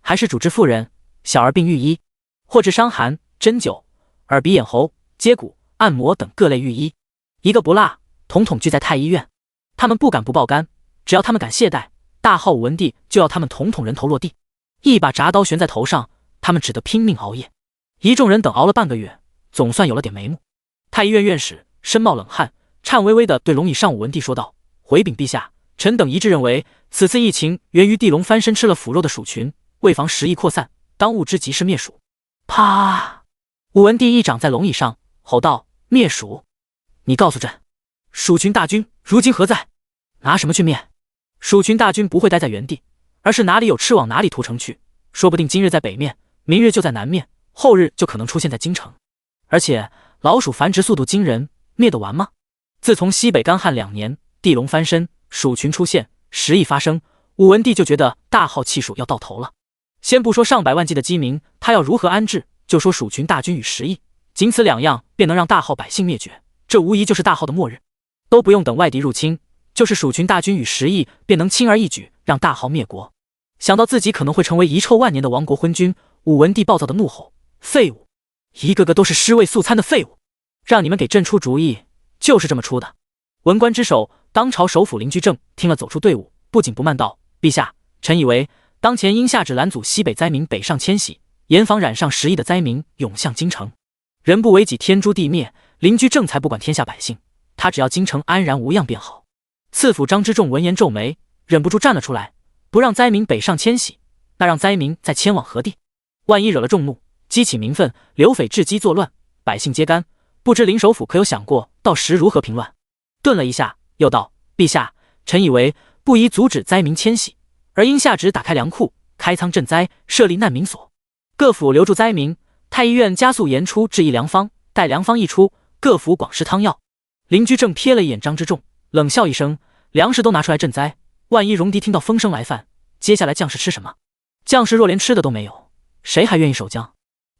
还是主治妇人、小儿病御医，或治伤寒、针灸、耳鼻眼喉、接骨、按摩等各类御医，一个不落，统统聚在太医院。他们不敢不爆肝，只要他们敢懈怠，大号武文帝就要他们统统人头落地，一把铡刀悬在头上，他们只得拼命熬夜。一众人等熬了半个月，总算有了点眉目。太医院院使身冒冷汗，颤巍巍地对龙椅上武文帝说道：“回禀陛下，臣等一致认为，此次疫情源于地龙翻身吃了腐肉的鼠群，为防10亿扩散，当务之急是灭鼠。”啪！武文帝一掌在龙椅上吼道：“灭鼠！你告诉朕，鼠群大军如今何在？拿什么去灭？鼠群大军不会待在原地，而是哪里有吃往哪里屠城去，说不定今日在北面，明日就在南面，后日就可能出现在京城。而且老鼠繁殖速度惊人，灭得完吗？自从西北干旱2年，地龙翻身，鼠群出现，10亿发生，武文帝就觉得大号气数要到头了。先不说上百万计的饥民，他要如何安置？就说鼠群大军与10亿，仅此2样便能让大号百姓灭绝，这无疑就是大号的末日。都不用等外敌入侵，就是鼠群大军与10亿便能轻而易举让大号灭国。想到自己可能会成为遗臭万年的亡国昏君，武文帝暴躁的怒吼：“废物！一个个都是尸位素餐的废物！让你们给朕出主意，就是这么出的。”文官之首，当朝首辅林居正听了走出队伍，不紧不慢道：“陛下，臣以为当前应下旨拦阻西北灾民北上迁徙，严防染上10亿的灾民涌向京城。人不为己，天诛地灭。林居正才不管天下百姓，他只要京城安然无恙便好。”次辅张之仲闻言皱眉，忍不住站了出来：“不让灾民北上迁徙，那让灾民再迁往何地？万一惹了众怒，激起民愤，刘匪治机作乱，百姓皆干。不知林首府可有想过到时如何平乱？”顿了一下，又道：“陛下，臣以为不宜阻止灾民迁徙，而应下旨打开粮库，开仓赈灾，设立难民所，各府留住灾民。太医院加速研出制疫良方，待良方一出，各府广施汤药。”林居正瞥了一眼张之仲，冷笑一声：“粮食都拿出来赈灾，万一戎狄听到风声来犯，接下来将士吃什么？将士若连吃的都没有，谁还愿意守疆？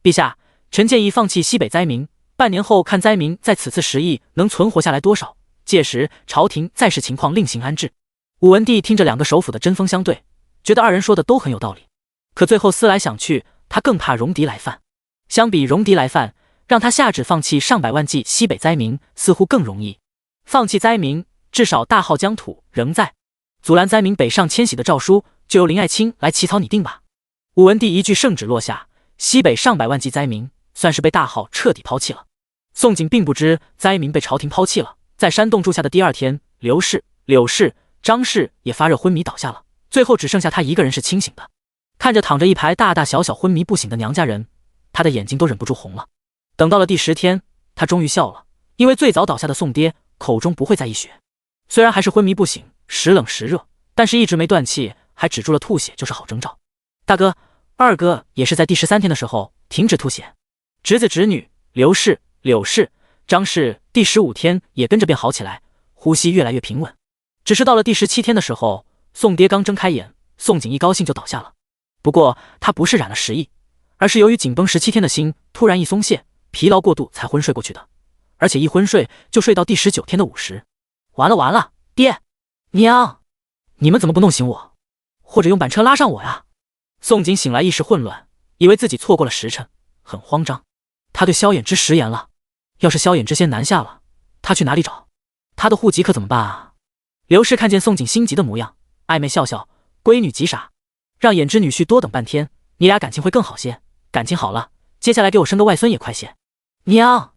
陛下，臣建议放弃西北灾民，半年后看灾民在此次10亿能存活下来多少，届时朝廷再视情况另行安置。”武文帝听着2个首辅的针锋相对，觉得2人说的都很有道理，可最后思来想去，他更怕戎狄来犯。相比戎狄来犯，让他下旨放弃上百万计西北灾民似乎更容易。放弃灾民，至少大号疆土仍在，阻拦灾民北上迁徙的诏书就由林爱卿来起草拟定吧。武文帝一句圣旨落下，西北上百万计灾民算是被大号彻底抛弃了。宋景并不知灾民被朝廷抛弃了，在山洞住下的第2天，刘氏、柳氏、张氏也发热昏迷倒下了，最后只剩下他一个人是清醒的。看着躺着一排大大小小昏迷不醒的娘家人，他的眼睛都忍不住红了。等到了第10天，他终于笑了，因为最早倒下的宋爹口中不会再溢血，虽然还是昏迷不醒，时冷时热，但是一直没断气，还止住了吐血，就是好征兆。大哥、二哥也是在第13天的时候停止吐血，侄子侄女刘氏、柳氏、张氏第15天也跟着变好起来，呼吸越来越平稳。只是到了第17天的时候，宋爹刚睁开眼，宋景一高兴就倒下了。不过他不是染了10亿，而是由于紧绷17天的心突然一松懈，疲劳过度才昏睡过去的，而且一昏睡就睡到第19天的午时。完了完了，爹娘，你们怎么不弄醒我，或者用板车拉上我呀？宋景醒来意识混乱，以为自己错过了时辰，很慌张。他对萧衍之食言了，要是萧衍之先南下了，他去哪里找？他的户籍可怎么办啊？刘氏看见宋景心急的模样，暧昧笑笑：“闺女急啥？让衍之女婿多等半天，你俩感情会更好些。感情好了，接下来给我生个外孙也快些。”娘，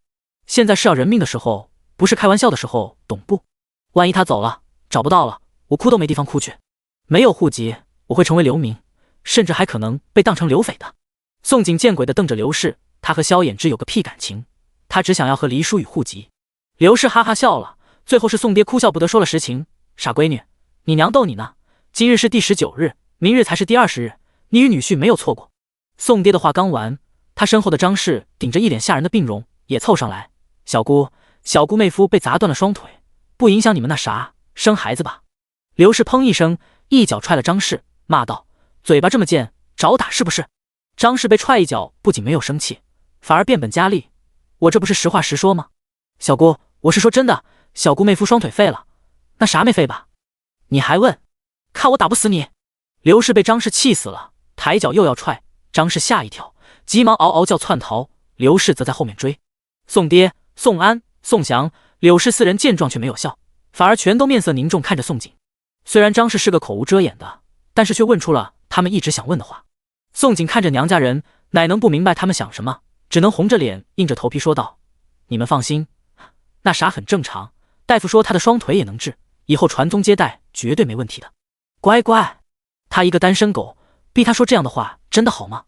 现在是要人命的时候，不是开玩笑的时候，懂不？万一他走了，找不到了，我哭都没地方哭去。没有户籍，我会成为流民，甚至还可能被当成流匪的。宋景见鬼地瞪着刘氏，他和萧衍之有个屁感情，他只想要和黎叔与户籍。刘氏哈哈笑了，最后是宋爹哭笑不得说了实情：傻闺女，你娘逗你呢，今日是第19日，明日才是第20日，你与女婿没有错过。宋爹的话刚完，他身后的张氏顶着一脸吓人的病容也凑上来：小姑妹夫被砸断了双腿，不影响你们那啥生孩子吧。刘氏砰一声一脚踹了张氏，骂道：嘴巴这么贱，找打是不是？张氏被踹一脚，不仅没有生气，反而变本加厉：我这不是实话实说吗？小姑，我是说真的，小姑妹夫双腿废了，那啥没废吧？你还问？看我打不死你！刘氏被张氏气死了，抬脚又要踹，张氏吓一跳，急忙嗷嗷叫窜逃，刘氏则在后面追。宋爹、宋安、宋祥、柳氏4人见状却没有笑，反而全都面色凝重看着宋景。虽然张氏是个口无遮掩的，但是却问出了他们一直想问的话。宋景看着娘家人，哪能不明白他们想什么，只能红着脸硬着头皮说道：你们放心，那啥很正常，大夫说他的双腿也能治，以后传宗接代绝对没问题的。乖乖，他一个单身狗，逼他说这样的话真的好吗？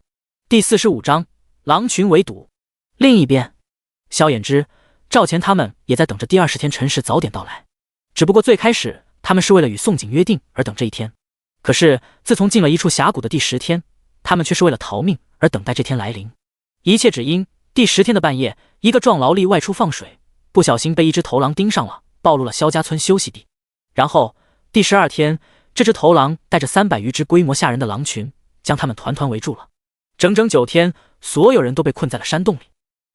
第45章狼群围堵。另一边，萧衍之、赵钱他们也在等着第20天辰时早点到来，只不过最开始他们是为了与宋景约定而等这一天，可是自从进了一处峡谷的第10天，他们却是为了逃命而等待这天来临。一切只因第10天的半夜，一个壮劳力外出放水，不小心被一只头狼盯上了，暴露了萧家村休息地。然后第12天，这只头狼带着300余只规模吓人的狼群，将他们团团围住了。整整9天，所有人都被困在了山洞里，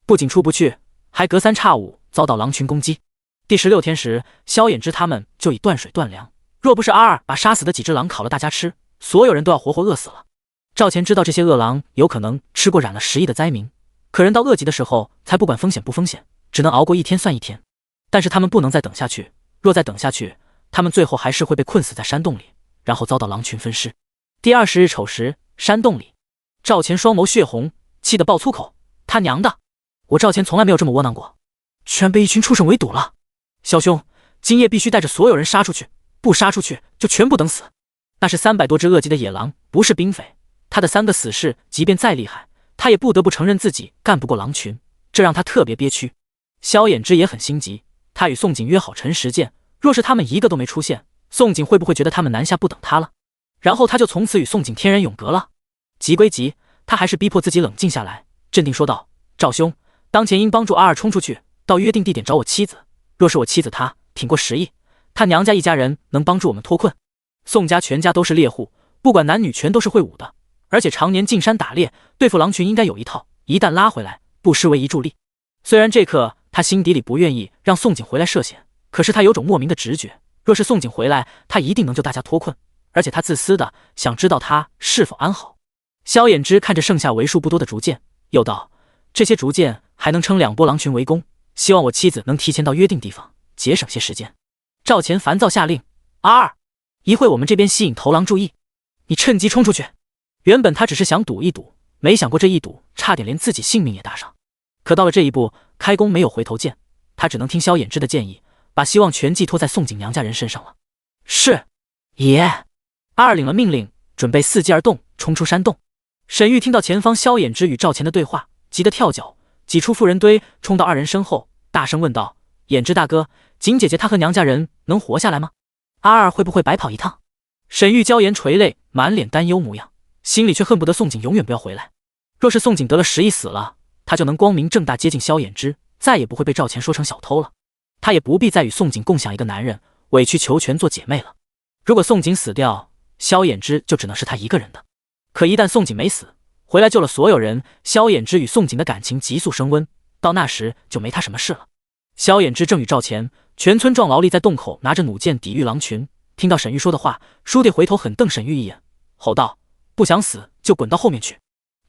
不仅出不去，还隔3差5遭到狼群攻击。第16天时，萧衍之他们就已断水断粮，若不是阿二把杀死的几只狼烤了大家吃，所有人都要活活饿死了。赵钱知道这些恶狼有可能吃过染了10亿的灾民，可人到恶极的时候才不管风险不风险，只能熬过一天算一天。但是他们不能再等下去，若再等下去，他们最后还是会被困死在山洞里，然后遭到狼群分尸。第20日丑时，山洞里，赵钱双眸血红，气得爆粗口：他娘的，我赵钱从来没有这么窝囊过，居然被一群畜生围堵了。萧兄，今夜必须带着所有人杀出去，不杀出去就全部等死。那是300多只恶极的野狼，不是兵匪。他的3个死士即便再厉害，他也不得不承认自己干不过狼群，这让他特别憋屈。萧衍之也很心急，他与宋景约好辰时见，若是他们一个都没出现，宋景会不会觉得他们南下不等他了？然后他就从此与宋景天人永隔了。急归急，他还是逼迫自己冷静下来，镇定说道：赵兄，当前应帮助阿二冲出去，到约定地点找我妻子。若是我妻子她挺过10亿，他娘家一家人能帮助我们脱困。宋家全家都是猎户，不管男女全都是会武的，而且常年进山打猎，对付狼群应该有一套，一旦拉回来，不失为一助力。虽然这刻他心底里不愿意让宋景回来涉险，可是他有种莫名的直觉，若是宋景回来，他一定能救大家脱困，而且他自私的想知道他是否安好。萧衍之看着剩下为数不多的竹箭，又道：这些竹箭还能撑2波狼群围攻，希望我妻子能提前到约定地方，节省些时间。赵钱烦躁下令：阿二，一会我们这边吸引头狼注意，你趁机冲出去。原本他只是想赌一赌，没想过这一赌差点连自己性命也搭上。可到了这一步，开弓没有回头箭，他只能听萧衍之的建议，把希望全寄托在宋景娘家人身上了。是，爷。阿二领了命令，准备伺机而动，冲出山洞。沈玉听到前方萧衍之与赵钱的对话，急得跳脚，挤出妇人堆，冲到2人身后，大声问道：衍之大哥，景姐姐她和娘家人能活下来吗？阿二会不会白跑一趟？沈玉娇颜垂泪，满脸担忧模样，心里却恨不得宋景永远不要回来。若是宋景得了10亿死了，他就能光明正大接近萧衍之，再也不会被赵钱说成小偷了。他也不必再与宋景共享一个男人，委曲求全做姐妹了。如果宋景死掉，萧衍之就只能是他一个人的。可一旦宋景没死，回来救了所有人，萧衍之与宋景的感情急速升温，到那时就没他什么事了。萧衍之正与赵钱、全村壮劳力在洞口拿着弩箭抵御狼群，听到沈玉说的话，叔弟回头狠瞪沈玉一眼，吼道：不想死就滚到后面去。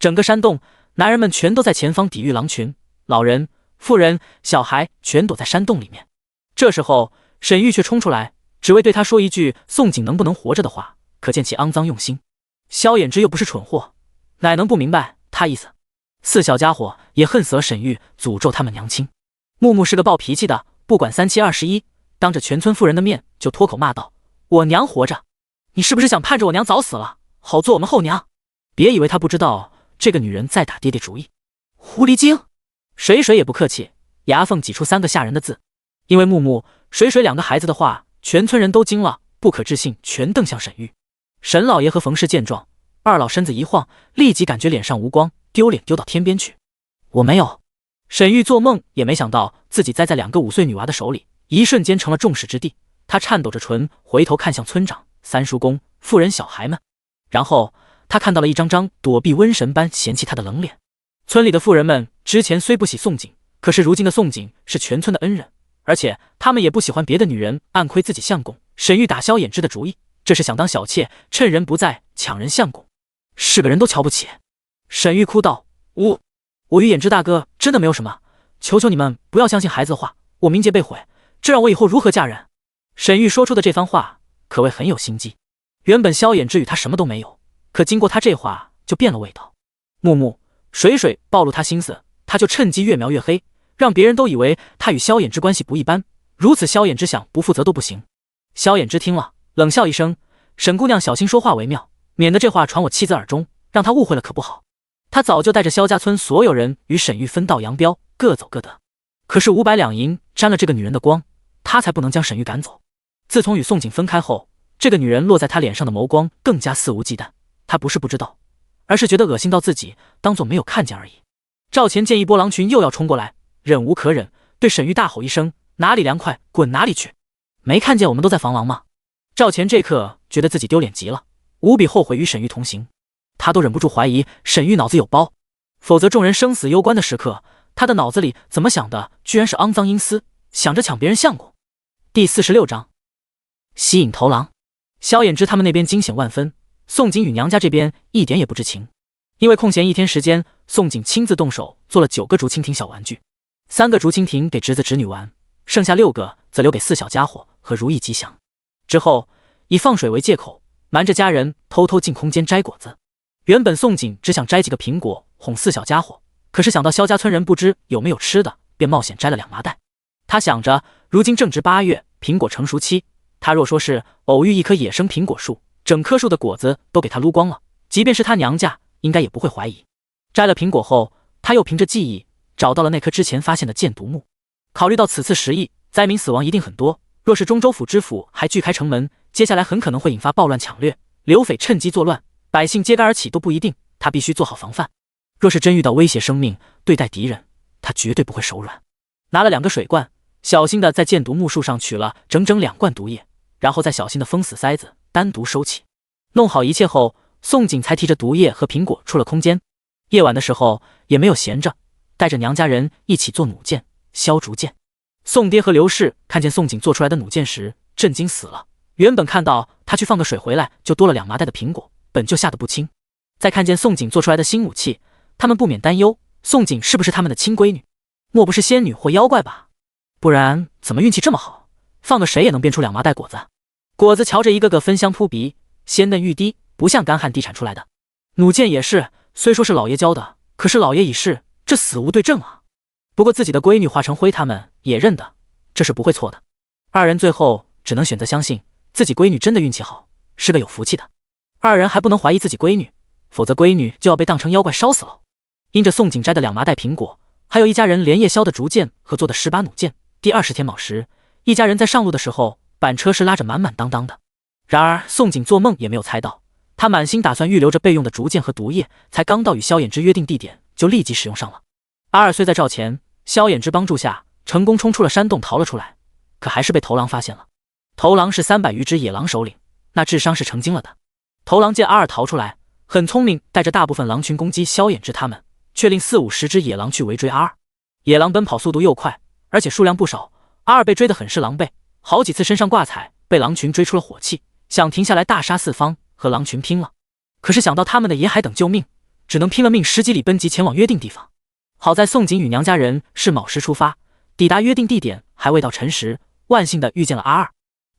整个山洞，男人们全都在前方抵御狼群，老人、妇人、小孩全躲在山洞里面。这时候沈玉却冲出来，只为对他说一句宋景能不能活着的话，可见其肮脏用心。萧衍之又不是蠢货，哪能不明白他意思。4小家伙也恨死了沈玉，诅咒他们娘亲。木木是个暴脾气的，不管3721，当着全村妇人的面就脱口骂道：“我娘活着，你是不是想盼着我娘早死了，好做我们后娘？别以为他不知道这个女人在打爹爹主意。”狐狸精！水水也不客气，牙缝挤出3个吓人的字。因为木木、水水2个孩子的话，全村人都惊了，不可置信，全瞪向沈玉。沈老爷和冯氏见状，二老身子一晃，立即感觉脸上无光，丢脸丢到天边去。我没有。沈玉做梦也没想到自己栽在2个5岁女娃的手里，一瞬间成了众矢之的。他颤抖着唇，回头看向村长、三叔公、妇人、小孩们，然后他看到了一张张躲避瘟神般嫌弃他的冷脸。村里的妇人们之前虽不喜宋景，可是如今的宋景是全村的恩人，而且他们也不喜欢别的女人暗窥自己相公。沈玉打萧衍之的主意，这是想当小妾，趁人不在抢人相公，是个人都瞧不起。沈玉哭道：“我与衍之大哥真的没有什么，求求你们不要相信孩子的话，我名节被毁，这让我以后如何嫁人？”沈玉说出的这番话可谓很有心机。原本萧衍之与他什么都没有，可经过他这话就变了味道。木木、水水暴露他心思，他就趁机越描越黑，让别人都以为他与萧衍之关系不一般。如此萧衍之想不负责都不行。萧衍之听了冷笑一声：“沈姑娘小心说话为妙，免得这话传我妻子耳中，让她误会了可不好。”他早就带着萧家村所有人与沈玉分道扬镳，各走各的。可是500两银沾了这个女人的光，他才不能将沈玉赶走。自从与宋景分开后，这个女人落在他脸上的眸光更加肆无忌惮。他不是不知道，而是觉得恶心到自己当作没有看见而已。赵钱见一波狼群又要冲过来，忍无可忍，对沈玉大吼一声：“哪里凉快，滚哪里去！没看见我们都在防狼吗？”赵钱这刻觉得自己丢脸极了，无比后悔与沈玉同行。他都忍不住怀疑沈玉脑子有包，否则众人生死攸关的时刻，他的脑子里怎么想的居然是肮脏阴私，想着抢别人相公。第46章吸引头狼。萧衍之他们那边惊险万分，宋景与娘家这边一点也不知情。因为空闲1天时间，宋景亲自动手做了9个竹蜻蜓小玩具，3个竹蜻蜓给侄子侄女玩，剩下6个则留给4小家伙和如意吉祥。之后以放水为借口，瞒着家人偷偷进空间摘果子。原本宋景只想摘几个苹果哄4小家伙，可是想到萧家村人不知有没有吃的，便冒险摘了2麻袋。他想着如今正值8月，苹果成熟期，他若说是偶遇一棵野生苹果树，整棵树的果子都给他撸光了，即便是他娘家应该也不会怀疑。摘了苹果后，他又凭着记忆找到了那棵之前发现的箭毒木。考虑到此次10亿灾民死亡一定很多，若是中州府知府还拒开城门，接下来很可能会引发暴乱抢掠，刘匪趁机作乱，百姓揭竿而起都不一定，他必须做好防范。若是真遇到威胁生命，对待敌人，他绝对不会手软。拿了2个水罐，小心的在箭毒木树上取了整整2罐毒液，然后再小心的封死塞子，单独收起。弄好一切后，宋景才提着毒液和苹果出了空间。夜晚的时候也没有闲着，带着娘家人一起做弩箭、削竹箭。宋爹和刘氏看见宋景做出来的弩箭时，震惊死了。原本看到他去放个水回来就多了2麻袋的苹果，本就吓得不轻。再看见宋景做出来的新武器，他们不免担忧，宋景是不是他们的亲闺女？莫不是仙女或妖怪吧？不然怎么运气这么好，放个谁也能变出2麻袋果子？果子瞧着一个个芬香扑鼻，鲜嫩欲滴，不像干旱地产出来的。弩箭也是，虽说是老爷教的，可是老爷已逝，这死无对证啊。不过自己的闺女华成辉他们也认得，这是不会错的。2人最后只能选择相信自己闺女真的运气好，是个有福气的。2人还不能怀疑自己闺女，否则闺女就要被当成妖怪烧死了。因着宋景摘的2麻袋苹果，还有一家人连夜削的竹箭和做的10把弩箭，第20天卯时，一家人在上路的时候，板车是拉着满满当当的。然而宋景做梦也没有猜到，他满心打算预留着备用的竹箭和毒液，才刚到与萧衍之约定地点，就立即使用上了。阿二虽在赵钱、萧衍之帮助下成功冲出了山洞逃了出来，可还是被头狼发现了。头狼是300余只野狼首领，那智商是成精了的。头狼见阿二逃出来，很聪明，带着大部分狼群攻击萧衍之他们，却令40-50只野狼去围追阿二。野狼奔跑速度又快，而且数量不少，阿二被追得很是狼狈，好几次身上挂彩，被狼群追出了火气，想停下来大杀四方，和狼群拼了。可是想到他们的爷还等救命，只能拼了命10几里奔疾前往约定地方。好在宋景与娘家人是卯时出发，抵达约定地点还未到辰时，万幸的遇见了阿二。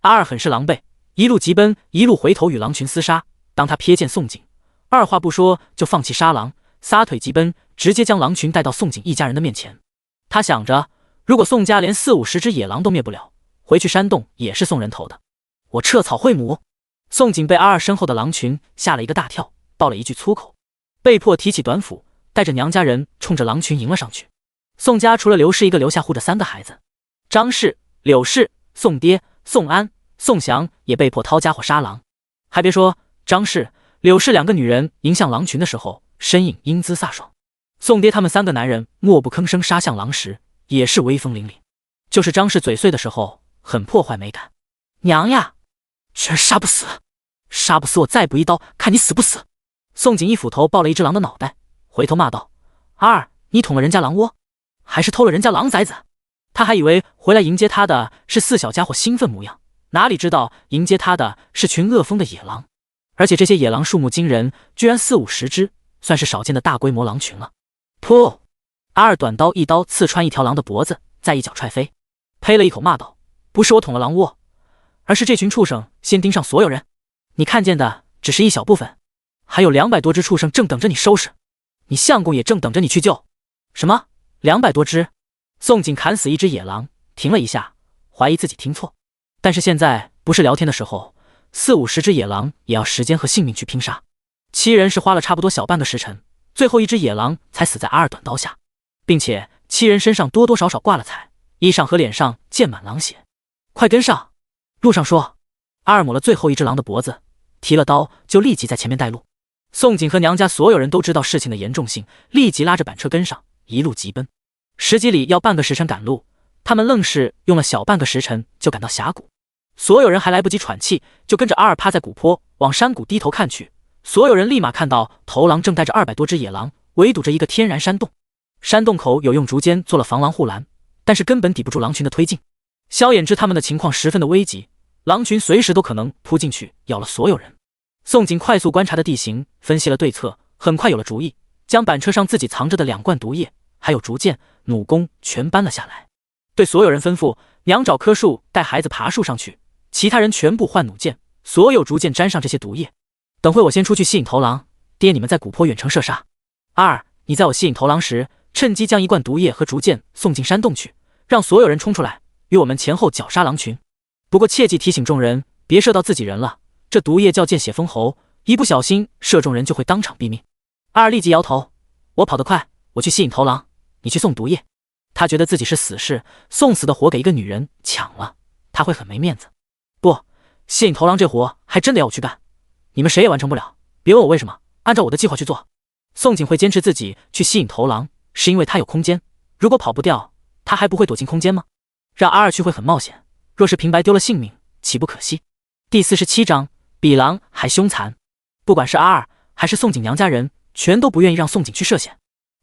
阿二很是狼狈，一路疾奔，一路回头与狼群厮杀。当他瞥见宋景，二话不说就放弃杀狼，撒腿疾奔，直接将狼群带到宋景一家人的面前。他想着，如果宋家连40-50只野狼都灭不了，回去山洞也是送人头的。我撤草会母。宋景被阿二身后的狼群吓了一个大跳，爆了一句粗口，被迫提起短斧，带着娘家人冲着狼群迎了上去。宋家除了刘氏一个留下护着3个孩子，张氏、柳氏、宋爹、宋安、宋祥也被迫掏家伙杀狼。还别说，张氏、柳氏2个女人迎向狼群的时候，身影英姿飒爽。宋爹他们3个男人默不吭声杀向狼时，也是威风凛凛。就是张氏嘴碎的时候，很破坏美感。娘呀，居然杀不死！杀不死我再补一刀，看你死不死！宋景一斧头爆了一只狼的脑袋，回头骂道：阿二，你捅了人家狼窝，还是偷了人家狼崽子？他还以为回来迎接他的是4小家伙兴奋模样，哪里知道迎接他的是群恶疯的野狼，而且这些野狼数目惊人，居然40-50只，算是少见的大规模狼群了。噗！阿二短刀一刀刺穿一条狼的脖子，再一脚踹飞，呸了一口骂道：不是我捅了狼窝，而是这群畜生先盯上所有人，你看见的只是一小部分，还有200多只畜生正等着你收拾，你相公也正等着你去救。什么200多只？宋景砍死一只野狼，停了一下，怀疑自己听错。但是现在不是聊天的时候，40-50只野狼也要时间和性命去拼杀。7人是花了差不多小半个时辰，最后一只野狼才死在阿二短刀下，并且7人身上多多少少挂了彩，衣上和脸上溅满狼血。快跟上！路上说。阿二抹了最后一只狼的脖子，提了刀就立即在前面带路。宋景和娘家所有人都知道事情的严重性，立即拉着板车跟上，一路急奔。10几里要半个时辰赶路，他们愣是用了小半个时辰就赶到峡谷。所有人还来不及喘气，就跟着阿二趴在谷坡往山谷低头看去。所有人立马看到头狼正带着200多只野狼围堵着一个天然山洞，山洞口有用竹尖做了防狼护栏，但是根本抵不住狼群的推进。萧衍知他们的情况十分的危急，狼群随时都可能扑进去咬了所有人。宋景快速观察的地形，分析了对策，很快有了主意，将板车上自己藏着的2罐毒液还有竹剑、弩弓全搬了下来，对所有人吩咐：娘找棵树，带孩子爬树上去，其他人全部换弩箭，所有竹箭沾上这些毒液。等会我先出去吸引头狼，爹你们在谷坡远程射杀。阿二，你在我吸引头狼时，趁机将1罐毒液和竹箭送进山洞去，让所有人冲出来，与我们前后绞杀狼群。不过切记提醒众人，别射到自己人了，这毒液叫见血封喉，一不小心射中人就会当场毙命。阿二立即摇头：我跑得快，我去吸引头狼，你去送毒液。他觉得自己是死士，送死的活给一个女人抢了，他会很没面子。不，吸引头狼这活还真得要我去干，你们谁也完成不了，别问我为什么，按照我的计划去做。宋景会坚持自己去吸引头狼，是因为他有空间，如果跑不掉，他还不会躲进空间吗？让阿二去会很冒险，若是平白丢了性命，岂不可惜？第47章，比狼还凶残。不管是阿二还是宋景娘家人，全都不愿意让宋景去涉险。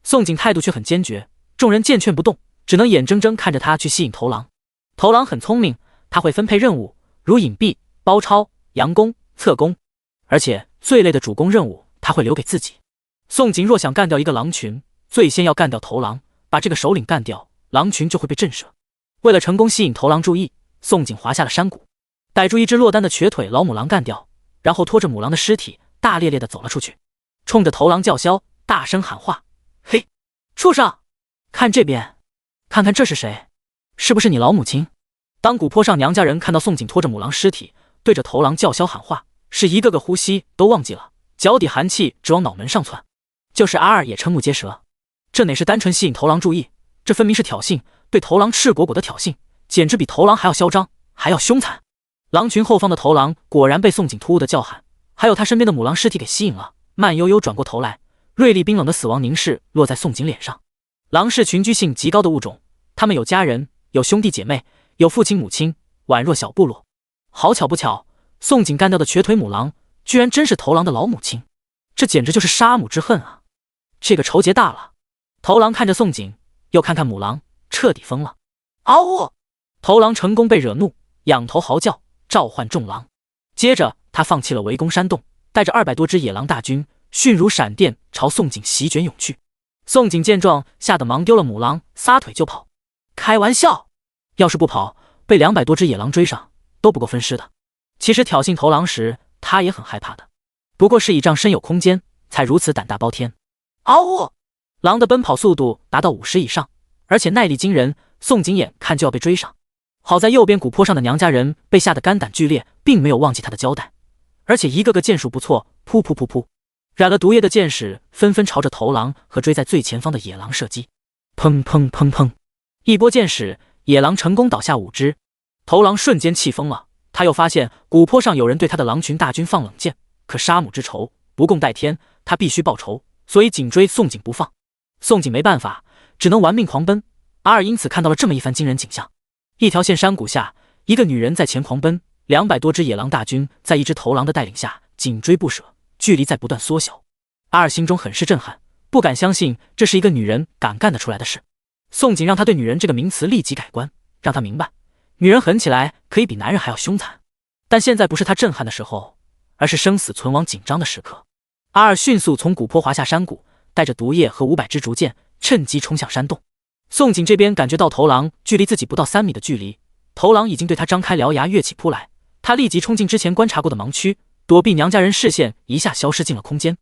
宋景态度却很坚决，众人见劝不动，只能眼睁睁看着他去吸引头狼。头狼很聪明，他会分配任务，如隐蔽、包抄、佯攻、侧攻，而且最累的主攻任务他会留给自己。宋景若想干掉一个狼群，最先要干掉头狼，把这个首领干掉，狼群就会被震慑。为了成功吸引头狼注意，宋景滑下了山谷，逮住一只落单的瘸腿老母狼干掉，然后拖着母狼的尸体大咧咧地走了出去，冲着头狼叫嚣，大声喊话：嘿，畜生，看这边，看看这是谁，是不是你老母亲？当谷坡上娘家人看到宋景拖着母狼尸体对着头狼叫嚣喊话，是一个个呼吸都忘记了，脚底寒气直往脑门上窜。就是阿二也瞠目结舌，这哪是单纯吸引头狼注意，这分明是挑衅，对头狼赤果果的挑衅，简直比头狼还要嚣张，还要凶残。狼群后方的头狼果然被宋景突兀的叫喊还有他身边的母狼尸体给吸引了，慢悠悠转过头来，锐利冰冷的死亡凝视落在宋景脸上。狼是群居性极高的物种，他们有家人，有兄弟姐妹，有父亲母亲，宛若小部落。好巧不巧，宋景干掉的瘸腿母狼居然真是头狼的老母亲，这简直就是杀母之恨啊！这个仇结大了。头狼看着宋景，又看看母狼，彻底疯了。嗷呜！头狼成功被惹怒，仰头嚎叫，召唤众狼。接着他放弃了围攻山洞，带着200多只野狼大军，迅如闪电朝宋景席卷涌去。宋景见状，吓得忙丢了母狼，撒腿就跑。开玩笑，要是不跑，被200多只野狼追上，都不够分尸的。其实挑衅头狼时，他也很害怕的，不过是倚仗身有空间，才如此胆大包天。嗷呜！狼的奔跑速度达到50以上，而且耐力惊人，宋景眼看就要被追上。好在右边古坡上的娘家人被吓得肝胆俱裂，并没有忘记他的交代，而且一个个剑术不错，噗噗噗噗，染了毒液的剑矢纷纷朝着头狼和追在最前方的野狼射击。砰砰砰砰，一波箭矢，野狼成功倒下5只。头狼瞬间气疯了，他又发现古坡上有人对他的狼群大军放冷箭，可杀母之仇不共戴天，他必须报仇，所以紧追宋景不放。宋景没办法，只能玩命狂奔。阿尔因此看到了这么一番惊人景象：一条线山谷下，一个女人在前狂奔，200多只野狼大军在一只头狼的带领下紧追不舍，距离在不断缩小。阿尔心中很是震撼，不敢相信这是一个女人敢干得出来的事。宋景让他对女人这个名词立即改观，让他明白女人狠起来可以比男人还要凶残。但现在不是他震撼的时候，而是生死存亡紧张的时刻。阿尔迅速从古坡滑下山谷，带着毒液和500支竹箭，趁机冲向山洞。宋景这边感觉到头狼距离自己不到3米的距离，头狼已经对他张开獠牙跃起扑来，他立即冲进之前观察过的盲区，躲避娘家人视线，一下消失进了空间。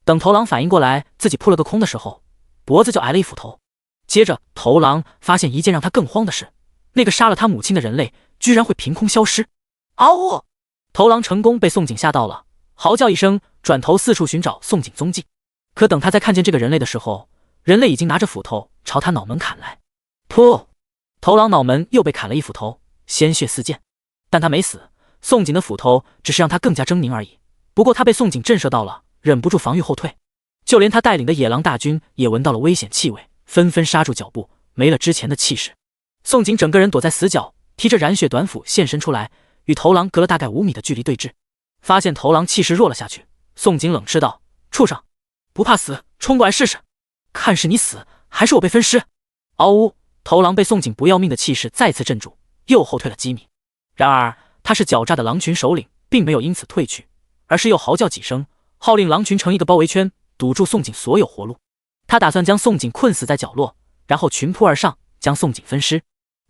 等头狼反应过来自己扑了个空的时候，脖子就挨了一斧头。接着头狼发现一件让他更慌的事，那个杀了他母亲的人类居然会凭空消失。嗷呜！头狼成功被宋景吓到了，嚎叫一声，转头四处寻找宋景踪迹。可等他再看见这个人类的时候，人类已经拿着斧头朝他脑门砍来。噗！头狼脑门又被砍了一斧头，鲜血四溅。但他没死，宋景的斧头只是让他更加狰狞而已。不过他被宋景震慑到了，忍不住防御后退。就连他带领的野狼大军也闻到了危险气味，纷纷刹住脚步，没了之前的气势。宋景整个人躲在死角，提着染血短斧现身出来，与头狼隔了大概5米的距离对峙。发现头狼气势弱了下去，宋景冷斥道：“畜生，不怕死，冲过来试试，看是你死还是我被分尸。”嗷呜！头狼被宋景不要命的气势再次镇住，又后退了几米。然而他是狡诈的狼群首领，并没有因此退去，而是又嚎叫几声，号令狼群成一个包围圈，堵住宋景所有活路。他打算将宋景困死在角落，然后群扑而上，将宋景分尸。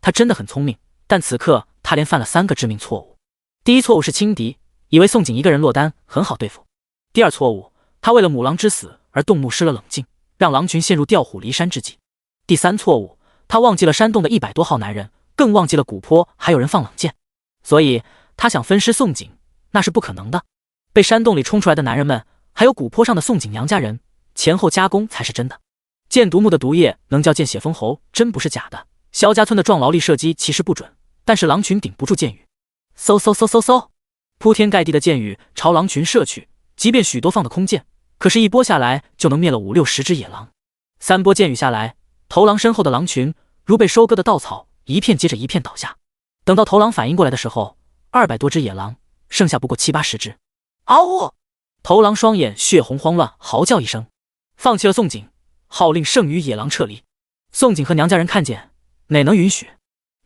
他真的很聪明，但此刻他连犯了3个致命错误。第一错误是轻敌，以为宋景一个人落单很好对付。第二错误，他为了母狼之死而动怒失了冷静，让狼群陷入调虎离山之计。第三错误，他忘记了山洞的100多号男人，更忘记了古坡还有人放冷箭，所以他想分尸宋景那是不可能的。被山洞里冲出来的男人们，还有古坡上的宋景娘家人，前后夹攻才是真的。箭毒木的毒液能叫见血封喉，真不是假的。萧家村的壮劳力射击其实不准，但是狼群顶不住箭雨，嗖嗖嗖嗖嗖，铺天盖地的箭雨朝狼群射去，即便许多放的空箭，可是一波下来就能灭了5、60只野狼。3波箭雨下来，头狼身后的狼群如被收割的稻草，一片接着一片倒下。等到头狼反应过来的时候，200多只野狼剩下不过70、80只。嗷呜！头狼双眼血红慌乱，嚎叫一声，放弃了宋景，号令剩余野狼撤离。宋景和娘家人看见，哪能允许？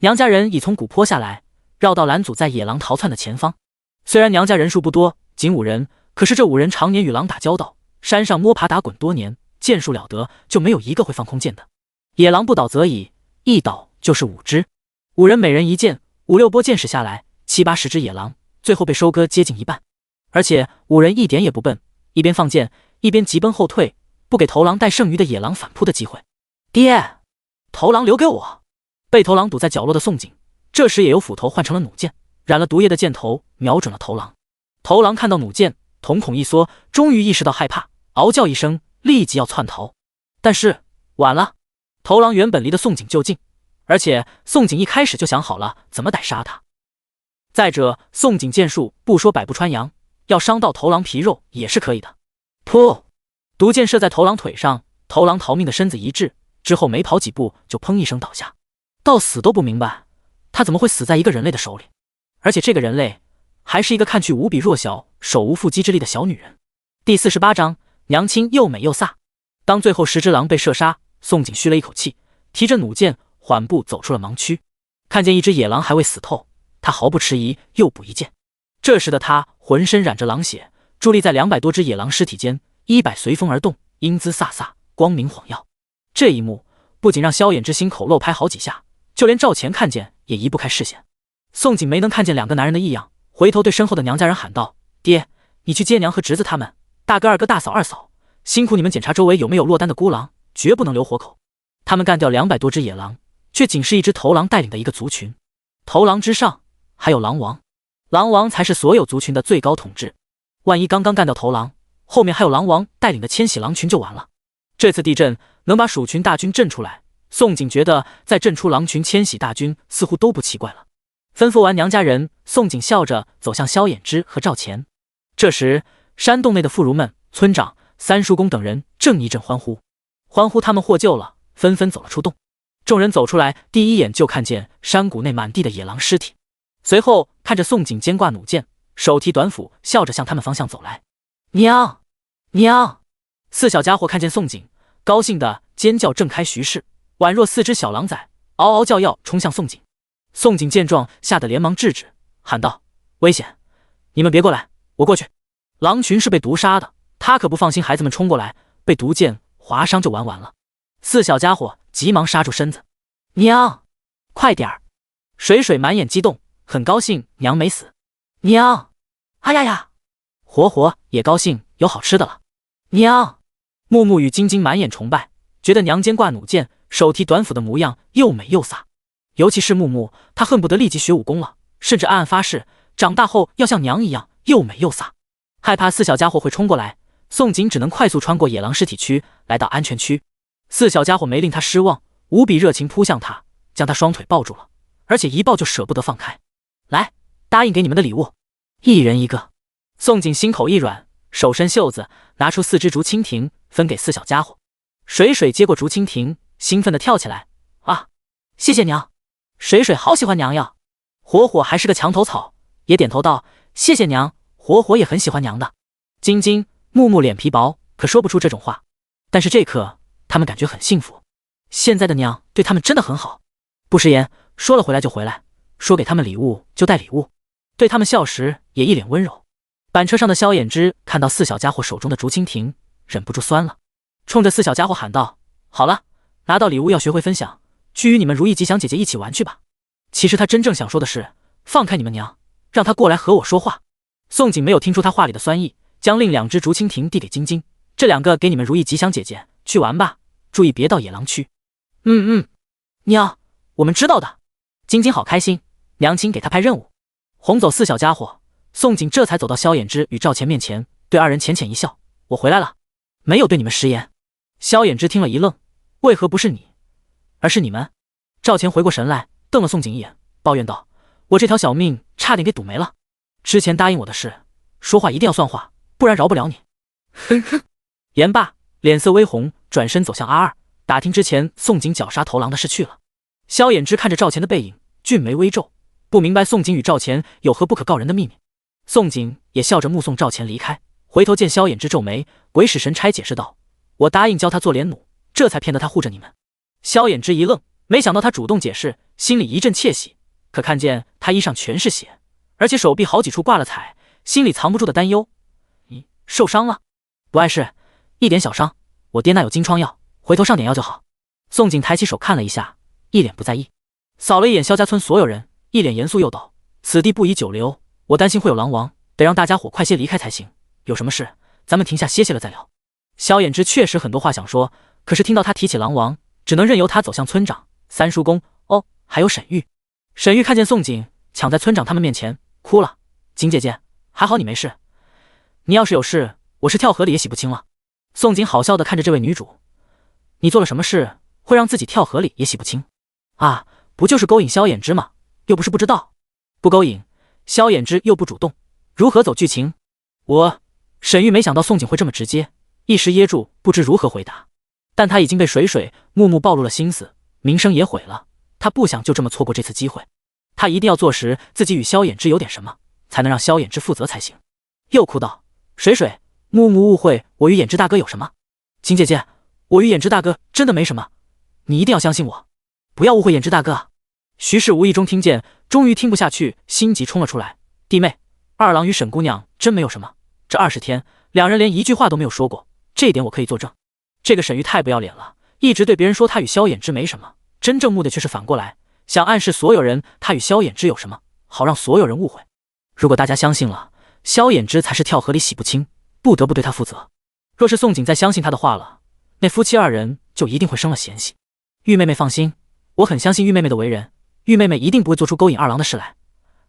娘家人已从古坡下来，绕道拦阻在野狼逃窜的前方。虽然娘家人数不多，仅5人，可是这5人常年与狼打交道，山上摸爬打滚多年，剑术了得，就没有一个会放空箭的。野狼不倒则已，一倒就是5只。5人每人一箭，5、6波箭矢下来，70、80只野狼，最后被收割接近一半。而且5人一点也不笨，一边放箭，一边急奔后退，不给头狼带剩余的野狼反扑的机会。爹，头狼留给我！被头狼堵在角落的宋景，这时也由斧头换成了弩箭，染了毒液的箭头瞄准了头狼。头狼看到弩箭，瞳孔一缩，终于意识到害怕，嗷叫一声，立即要窜逃。但是晚了，头狼原本离得宋景就近，而且宋景一开始就想好了怎么逮杀他。再者，宋景剑术不说百步穿杨，要伤到头狼皮肉也是可以的。噗！毒箭射在头狼腿上，头狼逃命的身子一滞，之后没跑几步就砰一声倒下。到死都不明白他怎么会死在一个人类的手里，而且这个人类还是一个看去无比弱小、手无缚鸡之力的小女人。第48章，娘亲又美又飒。当最后10只狼被射杀，宋景吁了一口气，提着弩箭缓步走出了盲区。看见一只野狼还未死透，他毫不迟疑又补一箭。这时的他浑身染着狼血，伫立在200多只野狼尸体间，衣摆随风而动，英姿飒飒，光明晃耀。这一幕不仅让萧衍之心口漏拍好几下，就连赵钱看见也移不开视线。宋景没能看见2个男人的异样，回头对身后的娘家人喊道：“爹，你去接娘和侄子他们，大哥、二哥、大嫂、二嫂，辛苦你们检查周围有没有落单的孤狼，绝不能留活口。”他们干掉200多只野狼，却仅是一只头狼带领的一个族群。头狼之上还有狼王，狼王才是所有族群的最高统治。万一刚刚干掉头狼，后面还有狼王带领的迁徙狼群就完了。这次地震能把鼠群大军震出来，宋景觉得再震出狼群迁徙大军似乎都不奇怪了。吩咐完娘家人，宋景笑着走向萧衍之和赵钱。这时，山洞内的妇孺们、村长、三叔公等人正一阵欢呼，他们获救了，纷纷走了出洞。众人走出来，第一眼就看见山谷内满地的野狼尸体，随后看着宋景肩挂弩箭，手提短斧，笑着向他们方向走来。娘，娘！四小家伙看见宋景，高兴的尖叫震开徐氏，宛若4只小狼崽，嗷嗷叫要冲向宋景。宋景见状，吓得连忙制止，喊道：“危险！你们别过来，我过去。”狼群是被毒杀的，他可不放心孩子们冲过来，被毒箭划伤就完了。四小家伙急忙刹住身子：“娘，快点儿！”水水满眼激动，很高兴娘没死。娘，哎呀呀！活活也高兴有好吃的了。娘，木木与晶晶满眼崇拜，觉得娘肩挂弩箭，手提短斧的模样又美又飒。尤其是木木，他恨不得立即学武功了，甚至暗暗发誓，长大后要像娘一样又美又飒。害怕四小家伙会冲过来，宋景只能快速穿过野狼尸体区，来到安全区。四小家伙没令他失望，无比热情扑向他，将他双腿抱住了，而且一抱就舍不得放开。来，答应给你们的礼物，一人一个。宋景心口一软，手伸袖子，拿出4只竹蜻蜓，分给四小家伙。水水接过竹蜻蜓，兴奋地跳起来：“啊，谢谢娘！水水好喜欢娘呀！”火火还是个墙头草，也点头道：“谢谢娘，火火也很喜欢娘的。”晶晶、木木脸皮薄，可说不出这种话，但是这刻他们感觉很幸福。现在的娘对他们真的很好，不食言，说了回来就回来，说给他们礼物就带礼物，对他们笑时也一脸温柔。板车上的萧衍之看到四小家伙手中的竹蜻蜓，忍不住酸了，冲着四小家伙喊道：“好了，拿到礼物要学会分享，去与你们如意吉祥姐姐一起玩去吧。”其实他真正想说的是，放开你们娘，让她过来和我说话。宋景没有听出他话里的酸意，将另2只竹蜻蜓递给晶晶：“这2个给你们如意吉祥姐姐，去玩吧，注意别到野狼区。”“娘，我们知道的。”晶晶好开心，娘亲给她派任务。哄走四小家伙，宋景这才走到萧衍之与赵钱面前，对2人浅浅一笑：“我回来了，没有对你们食言。”萧衍之听了一愣：“为何不是你，而是你们？”赵钱回过神来，瞪了宋景一眼，抱怨道：“我这条小命差点给赌没了。之前答应我的事，说话一定要算话，不然饶不了你。”哼哼。言罢，脸色微红，转身走向阿二，打听之前宋景绞杀头狼的事去了。萧衍之看着赵钱的背影，俊眉微皱，不明白宋景与赵钱有何不可告人的秘密。宋景也笑着目送赵钱离开，回头见萧衍之皱眉，鬼使神差解释道：“我答应教他做连弩，这才骗得他护着你们。”萧衍之一愣，没想到他主动解释，心里一阵窃喜，可看见他衣上全是血，而且手臂好几处挂了彩，心里藏不住的担忧：“你受伤了？”“不碍事，一点小伤，我爹那有金疮药，回头上点药就好。”宋景抬起手看了一下，一脸不在意，扫了一眼萧家村所有人，一脸严肃又道：“此地不宜久留，我担心会有狼王，得让大家伙快些离开才行。有什么事，咱们停下歇歇了再聊。”萧衍之确实很多话想说，可是听到他提起狼王，只能任由他走向村长、三叔公，还有沈玉。沈玉看见宋景，抢在村长他们面前哭了：“景姐姐，还好你没事，你要是有事，我是跳河里也洗不清了。”宋景好笑地看着这位女主：“你做了什么事，会让自己跳河里也洗不清？啊，不就是勾引萧衍之吗？又不是不知道。不勾引，萧衍之又不主动，如何走剧情？”沈玉没想到宋景会这么直接，一时噎住，不知如何回答。但他已经被水水、木木暴露了心思，名声也毁了，他不想就这么错过这次机会。他一定要坐实自己与萧衍之有点什么，才能让萧衍之负责才行。又哭道：“水水、木木误会我与衍之大哥有什么？景姐姐，我与衍之大哥真的没什么，你一定要相信我，不要误会衍之大哥。”徐氏无意中听见，终于听不下去，心急冲了出来：“弟妹，二郎与沈姑娘真没有什么，这20天2人连一句话都没有说过，这一点我可以作证。”这个沈玉太不要脸了，一直对别人说他与萧衍之没什么，真正目的却是反过来，想暗示所有人他与萧衍之有什么，好让所有人误会。如果大家相信了，萧衍之才是跳河里洗不清，不得不对他负责。若是宋景再相信他的话了，那夫妻2人就一定会生了嫌隙。玉妹妹放心，我很相信玉妹妹的为人，玉妹妹一定不会做出勾引二郎的事来，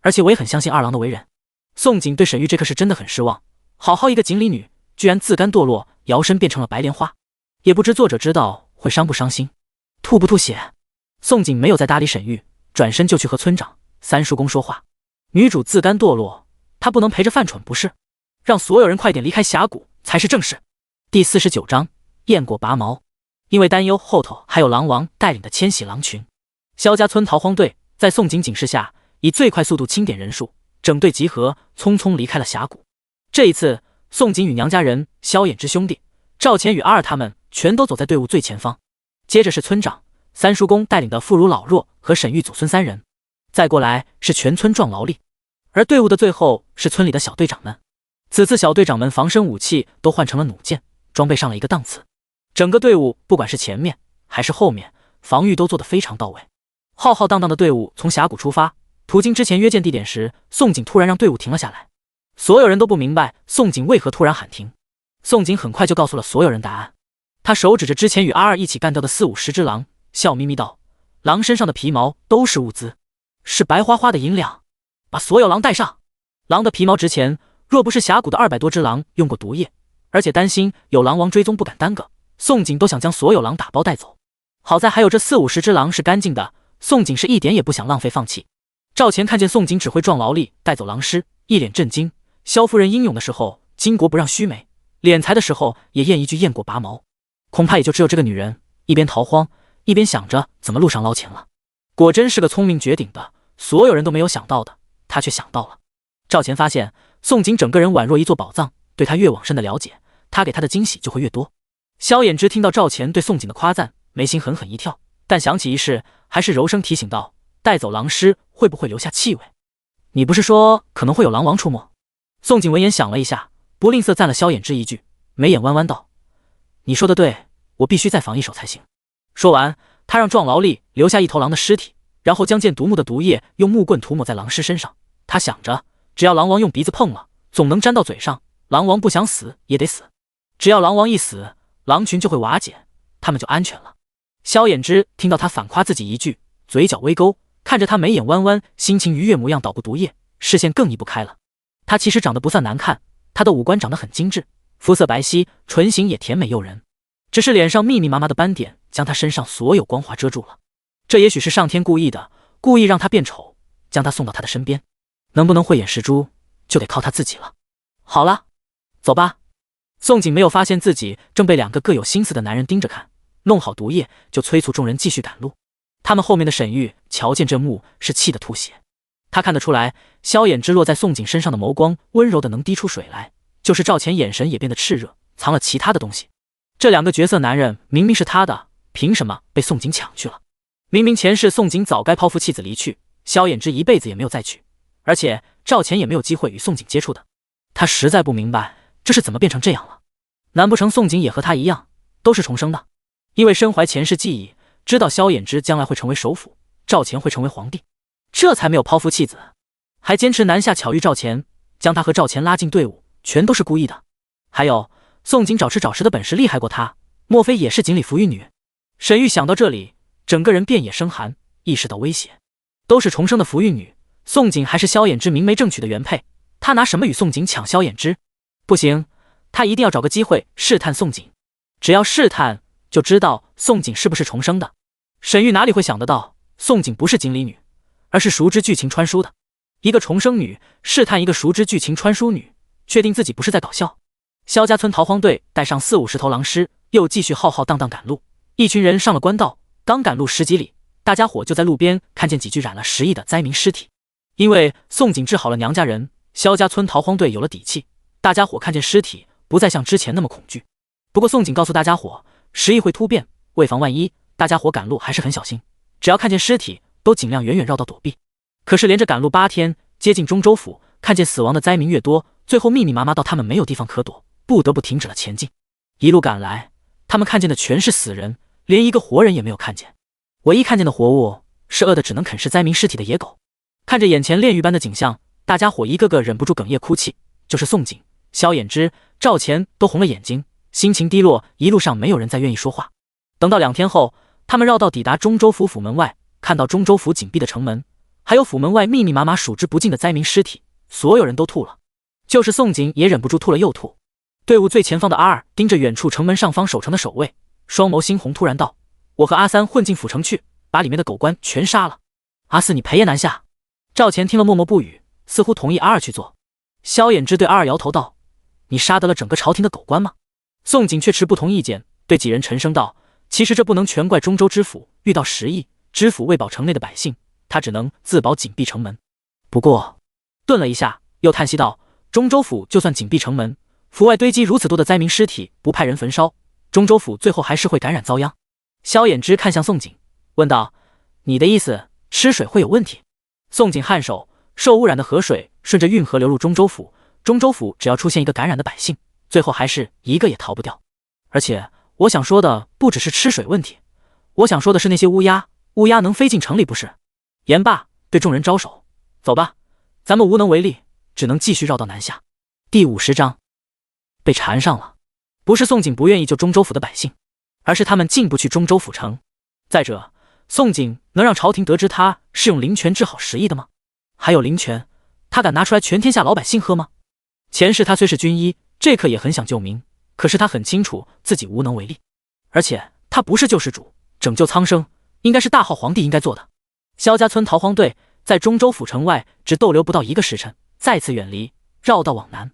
而且我也很相信二郎的为人。宋景对沈玉这颗是真的很失望，好好一个锦鲤女，居然自甘堕落，摇身变成了白莲花，也不知作者知道会伤不伤心，吐不吐血。宋景没有再搭理沈玉，转身就去和村长三叔公说话。女主自甘堕落，她不能陪着犯蠢不是？让所有人快点离开峡谷才是正事。第49章雁过拔毛。因为担忧后头还有狼王带领的千禧狼群，萧家村逃荒队在宋景警示下，以最快速度清点人数，整队集合，匆匆离开了峡谷。这一次，宋景与娘家人、萧衍之兄弟、赵钱与阿二他们全都走在队伍最前方，接着是村长三叔公带领的妇孺老弱和沈玉祖孙三人，再过来是全村壮劳力，而队伍的最后是村里的小队长们。此次小队长们防身武器都换成了弩箭，装备上了一个档次。整个队伍不管是前面还是后面，防御都做得非常到位。浩浩荡荡的队伍从峡谷出发，途经之前约见地点时，宋景突然让队伍停了下来。所有人都不明白宋景为何突然喊停。宋景很快就告诉了所有人答案。他手指着之前与阿二一起干掉的40-50只狼，笑眯眯道：“狼身上的皮毛都是物资，是白花花的银两，把所有狼带上。狼的皮毛值钱，若不是峡谷的200多只狼用过毒液，而且担心有狼王追踪不敢耽搁，宋景都想将所有狼打包带走。好在还有这40-50只狼是干净的，宋景是一点也不想浪费放弃。”赵钱看见宋景只会壮劳力带走狼尸，一脸震惊。萧夫人英勇的时候巾帼不让须眉，敛财的时候也验一句雁过拔毛，恐怕也就只有这个女人一边逃荒一边想着怎么路上捞钱了。果真是个聪明绝顶的，所有人都没有想到的，他却想到了。赵钱发现宋景整个人宛若一座宝藏，对他越往深的了解，他给他的惊喜就会越多。萧衍之听到赵钱对宋景的夸赞，眉心狠狠一跳，但想起一事，还是柔声提醒道：“带走狼尸会不会留下气味？你不是说可能会有狼王出没？”宋景闻言想了一下，不吝啬赞了萧衍之一句，眉眼弯弯道：“你说的对，我必须再防一手才行。”说完，他让壮劳力留下一头狼的尸体，然后将见独木的毒液用木棍涂抹在狼尸身上。他想着，只要狼王用鼻子碰了，总能沾到嘴上，狼王不想死也得死。只要狼王一死，狼群就会瓦解，他们就安全了。萧衍之听到他反夸自己一句，嘴角微勾，看着他眉眼弯弯、心情愉悦模样捣鼓毒液，视线更移不开了。他其实长得不算难看，他的五官长得很精致，肤色白皙，唇形也甜美诱人，只是脸上密密麻麻的斑点将他身上所有光华遮住了。这也许是上天故意的，故意让他变丑，将他送到他的身边。能不能慧眼识珠，就得靠他自己了。好了，走吧。宋景没有发现自己正被2个各有心思的男人盯着看，弄好毒液就催促众人继续赶路。他们后面的沈玉瞧见这幕是气得吐血，他看得出来，萧衍之落在宋景身上的眸光温柔的能滴出水来，就是赵钱眼神也变得炽热，藏了其他的东西。这2个绝色男人明明是他的，凭什么被宋景抢去了？明明前世宋景早该抛夫弃子离去，萧衍之一辈子也没有再娶，而且赵钱也没有机会与宋景接触的。他实在不明白这是怎么变成这样了。难不成宋景也和他一样都是重生的？因为身怀前世记忆，知道萧衍之将来会成为首辅，赵钱会成为皇帝，这才没有抛夫弃子，还坚持南下巧遇赵钱，将他和赵钱拉进队伍，全都是故意的。还有宋景找吃找食的本事厉害过他，莫非也是锦鲤服玉女？沈玉想到这里，整个人便也生寒，意识到威胁。都是重生的服玉女，宋景还是萧衍之明媒正娶的原配，他拿什么与宋景抢萧衍之？不行，他一定要找个机会试探宋景，只要试探就知道宋景是不是重生的。沈玉哪里会想得到宋景不是锦鲤女，而是熟知剧情穿书的。一个重生女试探一个熟知剧情穿书女，确定自己不是在搞笑。萧家村逃荒队带上40-50头狼尸，又继续浩浩荡荡赶路。一群人上了官道，刚赶路10几里，大家伙就在路边看见几具染了10亿的灾民尸体。因为宋景治好了娘家人，萧家村逃荒队有了底气，大家伙看见尸体不再像之前那么恐惧。不过宋景告诉大家伙，10亿会突变，为防万一，大家伙赶路还是很小心，只要看见尸体都尽量远远绕道躲避。可是连着赶路8天，接近中州府，看见死亡的灾民越多，最后密密麻麻到他们没有地方可躲，不得不停止了前进。一路赶来，他们看见的全是死人，连一个活人也没有看见。唯一看见的活物是饿得只能啃食灾民尸体的野狗。看着眼前炼狱般的景象，大家伙一个个忍不住哽咽哭泣，就是宋景、萧衍之、赵钱都红了眼睛，心情低落，一路上没有人再愿意说话。等到2天后，他们绕道抵达中州府府门外，看到中州府紧闭的城门，还有府门外密密麻麻数之不尽的灾民尸体，所有人都吐了，就是宋锦也忍不住吐了又吐。队伍最前方的阿二盯着远处城门上方守城的守卫，双眸猩红，突然道：“我和阿三混进府城去，把里面的狗官全杀了。阿四你赔也难下。”赵钱听了默默不语，似乎同意阿二去做。萧衍之对阿二摇头道：“你杀得了整个朝廷的狗官吗？”宋锦却持不同意见，对几人沉声道：“其实这不能全怪中州知府遇到时疫，知府为保城内的百姓，他只能自保紧闭城门。不过……”顿了一下，又叹息道：“中州府就算紧闭城门，府外堆积如此多的灾民尸体，不派人焚烧，中州府最后还是会感染遭殃。”萧衍之看向宋锦，问道：“你的意思，吃水会有问题？”宋锦颔首：“受污染的河水顺着运河流入中州府，中州府只要出现一个感染的百姓，最后还是一个也逃不掉。而且我想说的不只是吃水问题，我想说的是那些乌鸦，乌鸦能飞进城里不是？”言罢，对众人招手：“走吧，咱们无能为力，只能继续绕道南下。”第50章被缠上了。不是宋锦不愿意救中州府的百姓，而是他们进不去中州府城。再者，宋锦能让朝廷得知他是用灵泉治好时疫的吗？还有灵泉，他敢拿出来全天下老百姓喝吗？前世他虽是军医，这刻也很想救民，可是他很清楚自己无能为力。而且他不是救世主，拯救苍生应该是大号皇帝应该做的。萧家村逃荒队在中州府城外只逗留不到1个时辰，再次远离，绕道往南。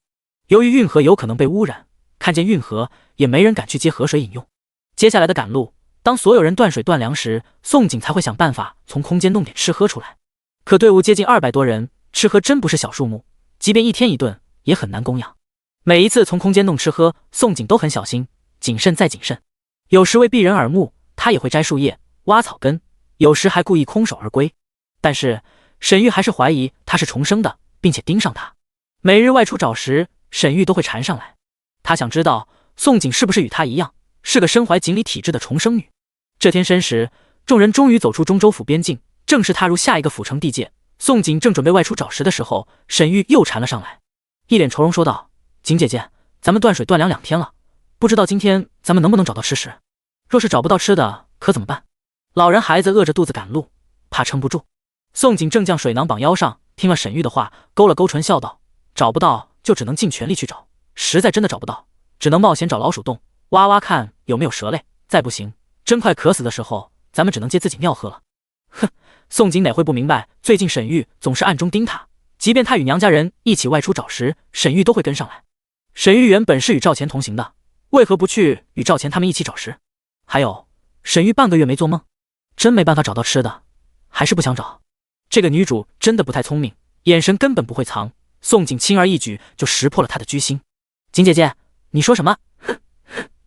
由于运河有可能被污染，看见运河也没人敢去接河水饮用。接下来的赶路，当所有人断水断粮时，宋锦才会想办法从空间弄点吃喝出来。可队伍接近200多人，吃喝真不是小数目，即便1天1顿也很难供养。每一次从空间弄吃喝，宋锦都很小心，谨慎再谨慎。有时为避人耳目，他也会摘树叶、挖草根，有时还故意空手而归。但是沈玉还是怀疑他是重生的，并且盯上他。每日外出找食，沈玉都会缠上来。他想知道宋锦是不是与他一样，是个身怀锦鲤体质的重生女。这天申时，众人终于走出中州府边境，正式踏入下一个府城地界。宋锦正准备外出找食的时候，沈玉又缠了上来，一脸愁容说道：“锦姐姐，咱们断水断粮2天了，不知道今天咱们能不能找到吃食？若是找不到吃的，可怎么办？老人孩子饿着肚子赶路，怕撑不住。”宋锦正将水囊绑腰上，听了沈玉的话，勾了勾唇笑道：“找不到就只能尽全力去找，实在真的找不到，只能冒险找老鼠洞，挖挖看有没有蛇类，再不行，真快渴死的时候，咱们只能借自己尿喝了。”哼，宋锦哪会不明白，最近沈玉总是暗中盯他，即便他与娘家人一起外出找食，沈玉都会跟上来。沈玉原本是与赵钱同行的，为何不去与赵钱他们一起找食？还有，沈玉半个月没做梦，真没办法找到吃的，还是不想找？这个女主真的不太聪明，眼神根本不会藏。宋锦轻而易举就识破了她的居心。锦姐姐，你说什么？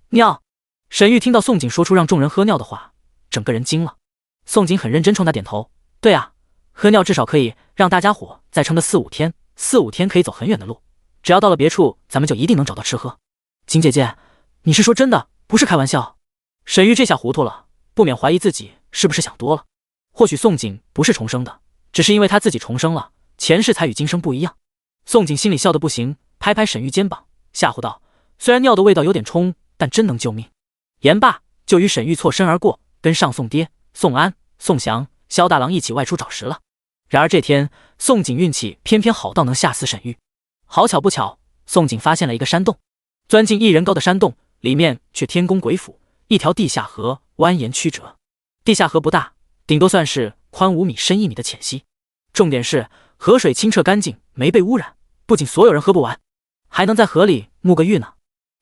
尿！沈玉听到宋锦说出让众人喝尿的话，整个人惊了。宋锦很认真冲他点头：“对啊，喝尿至少可以让大家伙再撑个4、5天，4、5天可以走很远的路。只要到了别处，咱们就一定能找到吃喝。”锦姐姐，你是说真的，不是开玩笑？沈玉这下糊涂了，不免怀疑自己是不是想多了。或许宋锦不是重生的，只是因为他自己重生了，前世才与今生不一样。宋锦心里笑得不行，拍拍沈玉肩膀，吓唬道：“虽然尿的味道有点冲，但真能救命。”言罢，就与沈玉错身而过，跟上宋爹、宋安、宋祥、萧大郎一起外出找食了。然而这天，宋锦运气偏偏好到能吓死沈玉。好巧不巧，宋锦发现了一个山洞，钻进1人高的山洞，里面却天宫鬼府，一条地下河蜿蜒曲折。地下河不大，顶多算是宽5米、深1米的浅溪。重点是河水清澈干净，没被污染，不仅所有人喝不完，还能在河里沐个浴呢。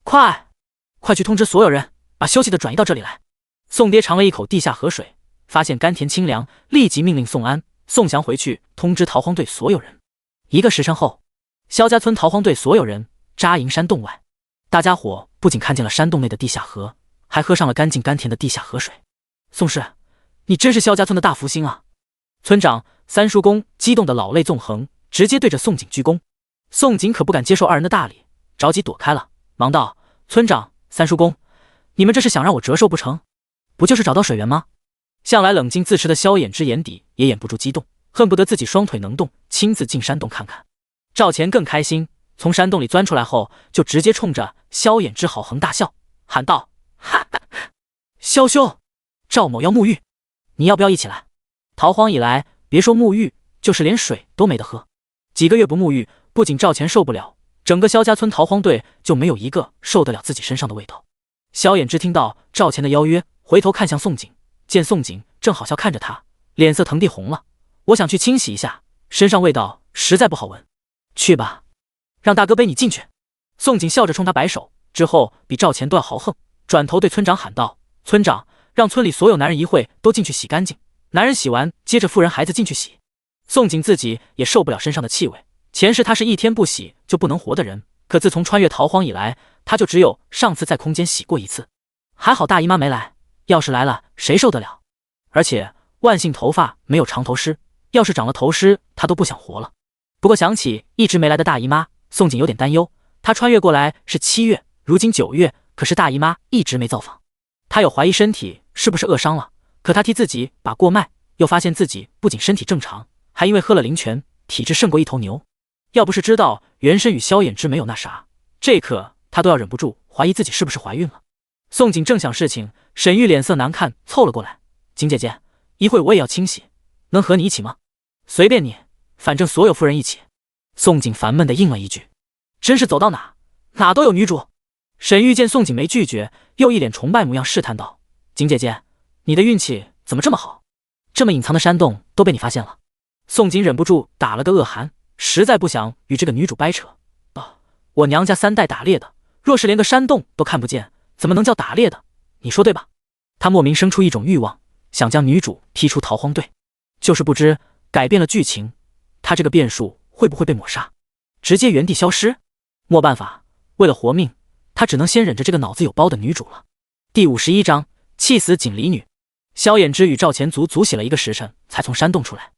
快去通知所有人，把休息的转移到这里来。宋爹尝了一口地下河水，发现甘甜清凉，立即命令宋安、宋祥回去通知逃荒队所有人。1个时辰后，萧家村逃荒队所有人扎营山洞外。大家伙不仅看见了山洞内的地下河，还喝上了干净甘甜的地下河水。宋氏，你真是萧家村的大福星啊！村长三叔公激动的老泪纵横，直接对着宋锦鞠躬。宋锦可不敢接受2人的大礼，着急躲开了，忙道：“村长、三叔公，你们这是想让我折寿不成？不就是找到水源吗？”向来冷静自持的萧衍之眼底也掩不住激动，恨不得自己双腿能动，亲自进山洞看看。赵钱更开心，从山洞里钻出来后，就直接冲着萧衍之好横大笑，喊道：“哈哈，萧兄，赵某要沐浴，你要不要一起来？”逃荒以来，别说沐浴，就是连水都没得喝。几个月不沐浴，不仅赵钱受不了，整个萧家村逃荒队就没有一个受得了自己身上的味道。萧衍之听到赵钱的邀约，回头看向宋景，见宋景正好笑看着他，脸色腾地红了。我想去清洗一下，身上味道实在不好闻。去吧，让大哥背你进去。宋景笑着冲他摆手，之后比赵钱都要豪横，转头对村长喊道：村长，让村里所有男人一会都进去洗干净，男人洗完接着妇人孩子进去洗。宋景自己也受不了身上的气味，前世他是一天不洗就不能活的人，可自从穿越逃荒以来，他就只有上次在空间洗过一次。还好大姨妈没来，要是来了谁受得了？而且万幸头发没有长头虱，要是长了头虱他都不想活了。不过想起一直没来的大姨妈，宋景有点担忧。他穿越过来是7月，如今9月，可是大姨妈一直没造访。他有怀疑身体是不是饿伤了，可他替自己把过脉，又发现自己不仅身体正常，还因为喝了灵泉，体质胜过一头牛。要不是知道原身与萧衍之没有那啥，这刻他都要忍不住怀疑自己是不是怀孕了。宋景正想事情，沈玉脸色难看凑了过来：景姐姐，一会我也要清洗，能和你一起吗？随便你，反正所有妇人一起。宋景烦闷地应了一句：真是走到哪都有女主。沈玉见宋景没拒绝，又一脸崇拜模样试探道：景姐姐，你的运气怎么这么好？这么隐藏的山洞都被你发现了。宋景忍不住打了个恶寒，实在不想与这个女主掰扯。我娘家3代打猎的，若是连个山洞都看不见，怎么能叫打猎的？你说对吧？他莫名生出一种欲望，想将女主踢出逃荒队，就是不知改变了剧情，他这个变数会不会被抹杀，直接原地消失？没办法，为了活命，他只能先忍着这个脑子有包的女主了。第51章，气死锦鲤女。萧衍之与赵钱足洗了1个时辰，才从山洞出来。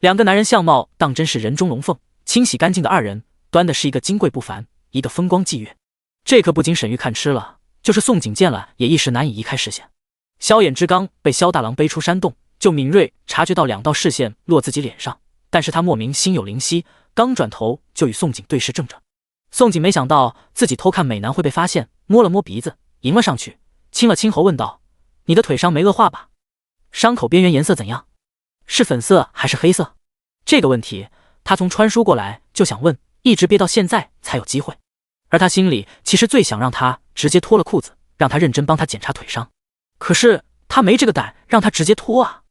2个男人相貌当真是人中龙凤，清洗干净的2人端的是一个金贵不凡，一个风光霁月。这可不仅沈玉看吃了，就是宋景见了也一时难以移开视线。萧衍之刚被萧大郎背出山洞，就敏锐察觉到2道视线落自己脸上，但是他莫名心有灵犀，刚转头就与宋景对视正着。宋景没想到自己偷看美男会被发现，摸了摸鼻子，迎了上去，亲了亲喉，问道：你的腿伤没恶化吧？伤口边缘颜色怎样？是粉色还是黑色？这个问题他从穿书过来就想问，一直憋到现在才有机会。而他心里其实最想让他直接脱了裤子，让他认真帮他检查腿伤，可是他没这个胆让他直接脱啊。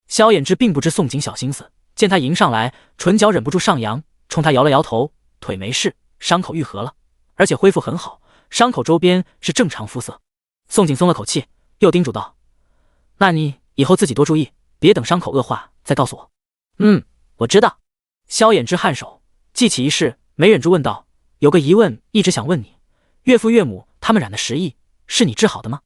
萧衍之并不知宋景小心思，见他迎上来，唇角忍不住上扬，冲他摇了摇头：腿没事，伤口愈合了，而且恢复很好，伤口周边是正常肤色。宋景松了口气，又叮嘱道：那你以后自己多注意，别等伤口恶化再告诉我。我知道。萧衍之颔首，记起一事，没忍住问道：有个疑问一直想问你，岳父岳母他们染的10疫，是你治好的吗？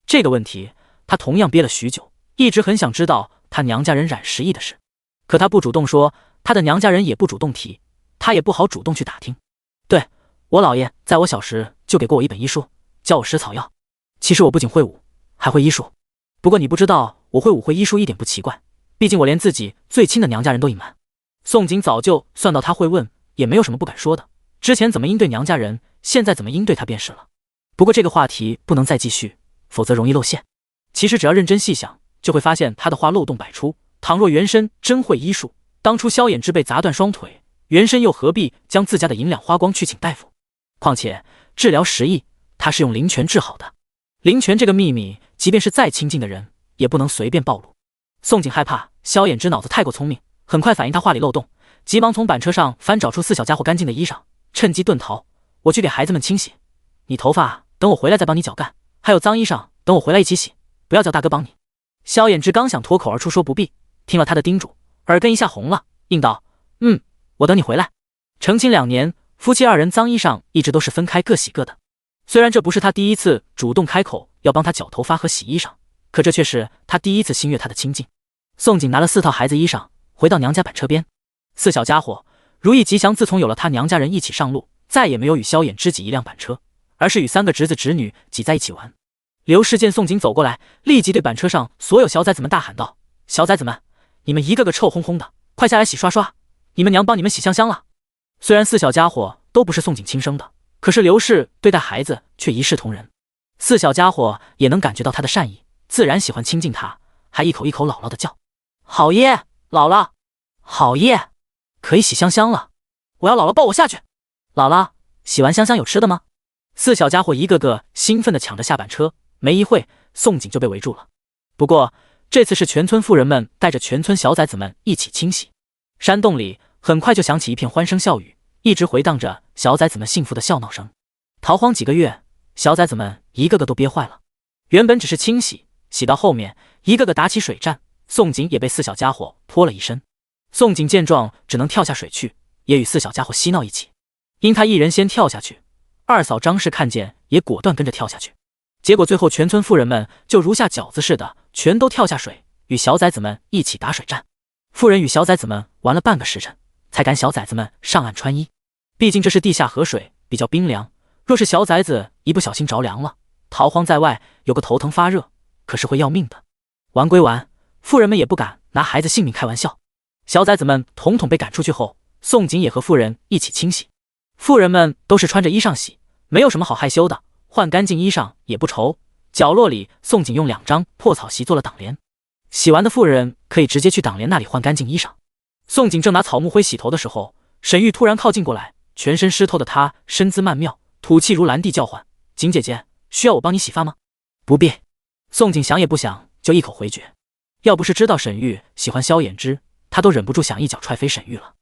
这个问题他同样憋了许久，一直很想知道他娘家人染10疫的事，可他不主动说，他的娘家人也不主动提，他也不好主动去打听。对，我姥爷在我小时就给过我一本医书，教我食草药。其实我不仅会武，还会医术。不过你不知道，我会武会医术一点不奇怪，毕竟我连自己最亲的娘家人都隐瞒。宋景早就算到他会问，也没有什么不敢说的。之前怎么应对娘家人，现在怎么应对他便是了。不过这个话题不能再继续，否则容易露馅。其实只要认真细想，就会发现他的话漏洞百出。倘若原身真会医术，当初萧衍之被砸断双腿，原身又何必将自家的银两花光去请大夫？况且治疗10疫，他是用灵泉治好的。灵泉这个秘密，即便是再亲近的人，也不能随便暴露。宋景害怕萧衍之脑子太过聪明，很快反应他话里漏洞，急忙从板车上翻找出4小家伙干净的衣裳，趁机遁逃。我去给孩子们清洗，你头发等我回来再帮你搅干，还有脏衣裳等我回来一起洗，不要叫大哥帮你。萧衍之刚想脱口而出说不必，听了他的叮嘱，耳根一下红了，应道：我等你回来。成亲2年，夫妻2人脏衣裳一直都是分开各洗各的。虽然这不是他第一次主动开口要帮他绞头发和洗衣裳，可这却是他第一次心悦他的亲近。宋景拿了4套孩子衣裳回到娘家板车边，4小家伙如意吉祥，自从有了他娘家人一起上路，再也没有与萧衍之挤一辆板车，而是与3个侄子侄女挤在一起玩。刘氏见宋景走过来，立即对板车上所有小崽子们大喊道：小崽子们，你们一个个臭烘烘的，快下来洗刷刷，你们娘帮你们洗香香了。虽然4小家伙都不是宋景亲生的，可是刘氏对待孩子却一视同仁。4小家伙也能感觉到他的善意，自然喜欢亲近他，还一口一口姥姥的叫：好爷姥姥，好耶，可以洗香香了，我要姥姥抱我下去。姥姥，洗完香香有吃的吗？四小家伙一个个兴奋地抢着下板车，没一会，宋景就被围住了。不过这次是全村妇人们带着全村小崽子们一起清洗，山洞里很快就响起一片欢声笑语，一直回荡着小崽子们幸福的笑闹声。逃荒几个月，小崽子们一个个都憋坏了。原本只是清洗，洗到后面一个个打起水战，宋景也被四小家伙泼了一身。宋景见状只能跳下水去，也与四小家伙嬉闹一起。因他一人先跳下去，二嫂张氏看见也果断跟着跳下去。结果最后全村妇人们就如下饺子似的全都跳下水，与小崽子们一起打水战。妇人与小崽子们玩了半个时辰，才赶小崽子们上岸穿衣。毕竟这是地下河水，比较冰凉，若是小崽子一不小心着凉了，逃荒在外有个头疼发热，可是会要命的。玩归玩，妇人们也不敢拿孩子性命开玩笑。小崽子们统统被赶出去后，宋景也和妇人一起清洗。妇人们都是穿着衣裳洗，没有什么好害羞的，换干净衣裳也不愁。角落里，宋景用2张破草席做了挡帘，洗完的妇人可以直接去挡帘那里换干净衣裳。宋景正拿草木灰洗头的时候，沈玉突然靠近过来，全身湿透的她身姿曼妙，吐气如兰地，叫唤：“景姐姐，需要我帮你洗发吗？”“不必。”宋景想也不想就一口回绝。要不是知道沈玉喜欢萧衍之，他都忍不住想一脚踹飞沈玉了。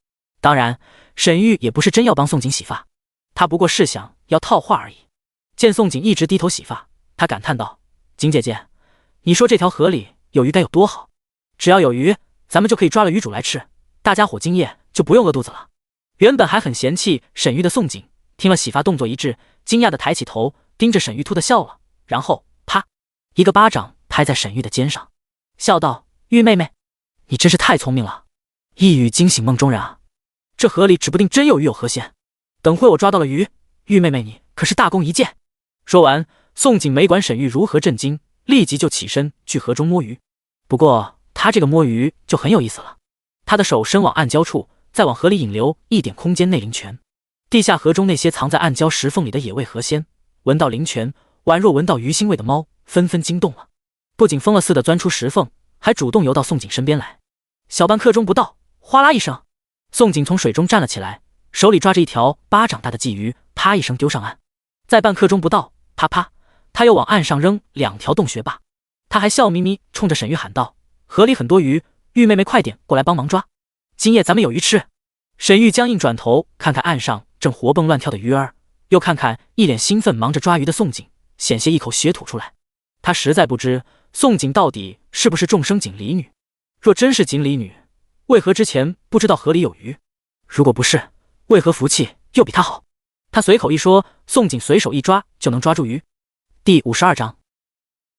当然，沈玉也不是真要帮宋景洗发，他不过是想要套话而已。见宋景一直低头洗发，他感叹道：“景姐姐，你说这条河里有鱼该有多好！只要有鱼，咱们就可以抓了鱼煮来吃，大家伙今夜就不用饿肚子了。”原本还很嫌弃沈玉的宋景，听了洗发动作一致，惊讶地抬起头，盯着沈玉突的笑了，然后啪一个巴掌拍在沈玉的肩上，笑道：“玉妹妹，你真是太聪明了，一语惊醒梦中人啊！这河里指不定真有鱼有河鲜，等会我抓到了鱼，玉妹妹你可是大功一件。”说完，宋景没管沈玉如何震惊，立即就起身去河中摸鱼。不过他这个摸鱼就很有意思了，他的手伸往暗礁处，再往河里引流一点空间内灵泉。地下河中那些藏在暗礁石缝里的野味河鲜，闻到灵泉，宛若闻到鱼腥味的猫，纷纷惊动了，不仅疯了似的钻出石缝，还主动游到宋景身边来。小半刻钟不到，哗啦一声，宋景从水中站了起来，手里抓着一条巴掌大的鲫鱼，啪一声丢上岸。再半刻钟不到，啪啪，他又往岸上扔2条洞穴坝。他还笑眯眯冲着沈玉喊道：“河里很多鱼，玉妹妹快点过来帮忙抓，今夜咱们有鱼吃。”沈玉僵硬转头看看岸上正活蹦乱跳的鱼儿，又看看一脸兴奋忙着抓鱼的宋景，险些一口血吐出来。他实在不知宋景到底是不是众生锦鲤女，若真是锦鲤女，为何之前不知道河里有鱼？如果不是，为何福气又比他好？他随口一说，宋景随手一抓就能抓住鱼。第52章，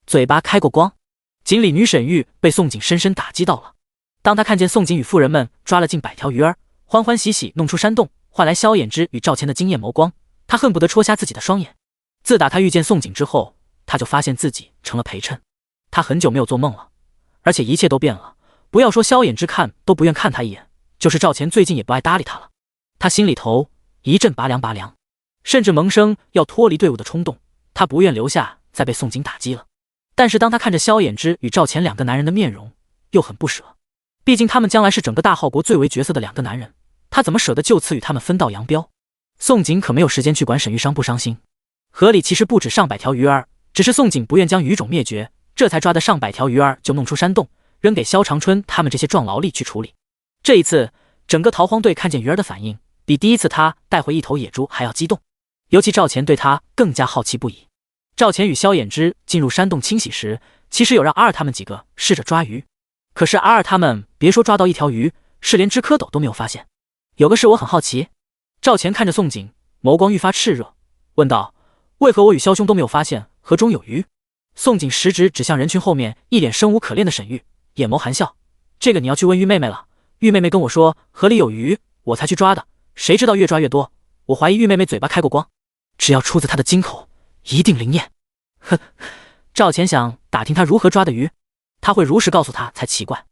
嘴巴开过光。锦鲤女沈玉被宋景深深打击到了。当他看见宋景与妇人们抓了近100条鱼儿，欢欢喜喜弄出山洞，换来萧衍之与赵钱的惊艳眸光，他恨不得戳瞎自己的双眼。自打他遇见宋景之后，他就发现自己成了陪衬。他很久没有做梦了，而且一切都变了。不要说萧衍之看都不愿看他一眼，就是赵钱最近也不爱搭理他了。他心里头一阵拔凉拔凉，甚至萌生要脱离队伍的冲动。他不愿留下再被宋景打击了。但是当他看着萧衍之与赵钱2个男人的面容，又很不舍。毕竟他们将来是整个大号国最为绝色的2个男人，他怎么舍得就此与他们分道扬镳？宋景可没有时间去管沈玉伤不伤心。河里其实不止上百条鱼儿，只是宋景不愿将鱼种灭绝，这才抓的上百条鱼儿就弄出山洞，扔给萧长春他们这些壮劳力去处理。这一次，整个逃荒队看见鱼儿的反应，比第一次他带回一头野猪还要激动，尤其赵钱对他更加好奇不已。赵钱与萧衍之进入山洞清洗时，其实有让阿尔他们几个试着抓鱼，可是阿尔他们别说抓到一条鱼，是连只蝌蚪都没有发现。有个事我很好奇。赵钱看着宋景，眸光愈发炽热，问道：“为何我与萧兄都没有发现河中有鱼？”宋景食指指向人群后面一脸生无可恋的沈玉，眼眸含笑：“这个你要去问玉妹妹了。玉妹妹跟我说河里有鱼，我才去抓的，谁知道越抓越多，我怀疑玉妹妹嘴巴开过光，只要出自她的金口，一定灵验。”哼，赵钱想打听他如何抓的鱼，他会如实告诉他才奇怪。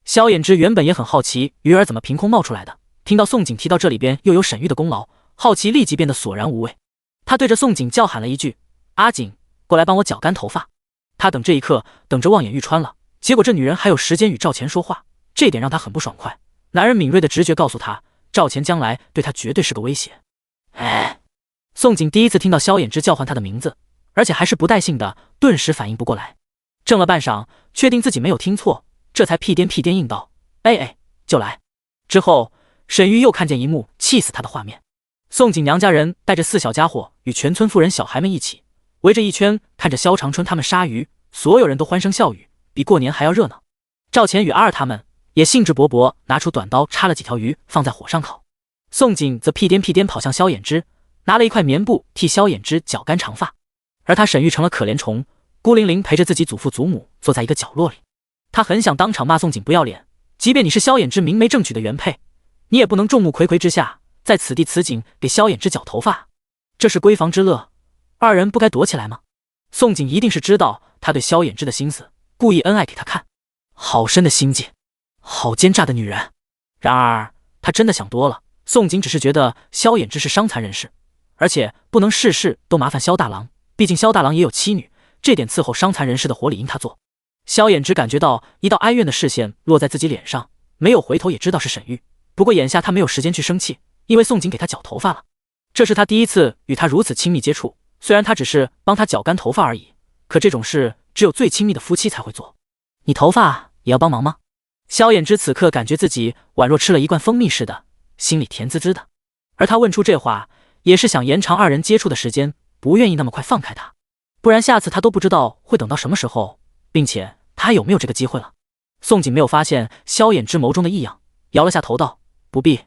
萧衍之原本也很好奇鱼儿怎么凭空冒出来的，听到宋景提到这里边又有沈玉的功劳，好奇立即变得索然无味。他对着宋景叫喊了一句：“阿景，过来帮我绞干头发。”他等这一刻等着望眼欲穿了，结果这女人还有时间与赵钱说话，这点让他很不爽快。男人敏锐的直觉告诉他，赵钱将来对他绝对是个威胁。哎，宋景第一次听到萧衍之叫唤他的名字，而且还是不带姓的，顿时反应不过来，怔了半晌，确定自己没有听错，这才屁颠屁颠应道：“哎，就来。”之后，沈玉又看见一幕气死他的画面：宋景娘家人带着4小家伙与全村妇人小孩们一起围着一圈，看着萧长春他们杀鱼，所有人都欢声笑语，比过年还要热闹。赵钱与阿二他们也兴致勃勃，拿出短刀插了几条鱼放在火上烤。宋景则屁颠屁颠跑向萧衍之，拿了一块棉布替萧衍之绞干长发，而他沈玉成了可怜虫，孤零零陪着自己祖父祖母坐在一个角落里。他很想当场骂宋景不要脸，即便你是萧衍之明媒正娶的原配，你也不能众目睽睽之下在此地此景给萧衍之绞头发，这是闺房之乐，二人不该躲起来吗？宋景一定是知道他对萧衍之的心思，故意恩爱给他看。好深的心计，好奸诈的女人。然而他真的想多了，宋景只是觉得萧衍之是伤残人士，而且不能事事都麻烦萧大郎，毕竟萧大郎也有妻女，这点伺候伤残人士的活理应他做。萧衍之感觉到一道哀怨的视线落在自己脸上，没有回头也知道是沈玉，不过眼下他没有时间去生气，因为宋景给他绞头发了。这是他第一次与他如此亲密接触，虽然他只是帮他绞干头发而已，可这种事只有最亲密的夫妻才会做。你头发也要帮忙吗？萧衍之此刻感觉自己宛若吃了一罐蜂蜜似的，心里甜滋滋的。而他问出这话，也是想延长二人接触的时间，不愿意那么快放开他，不然下次他都不知道会等到什么时候，并且他还有没有这个机会了。宋景没有发现萧衍之眸中的异样，摇了下头道：“不必，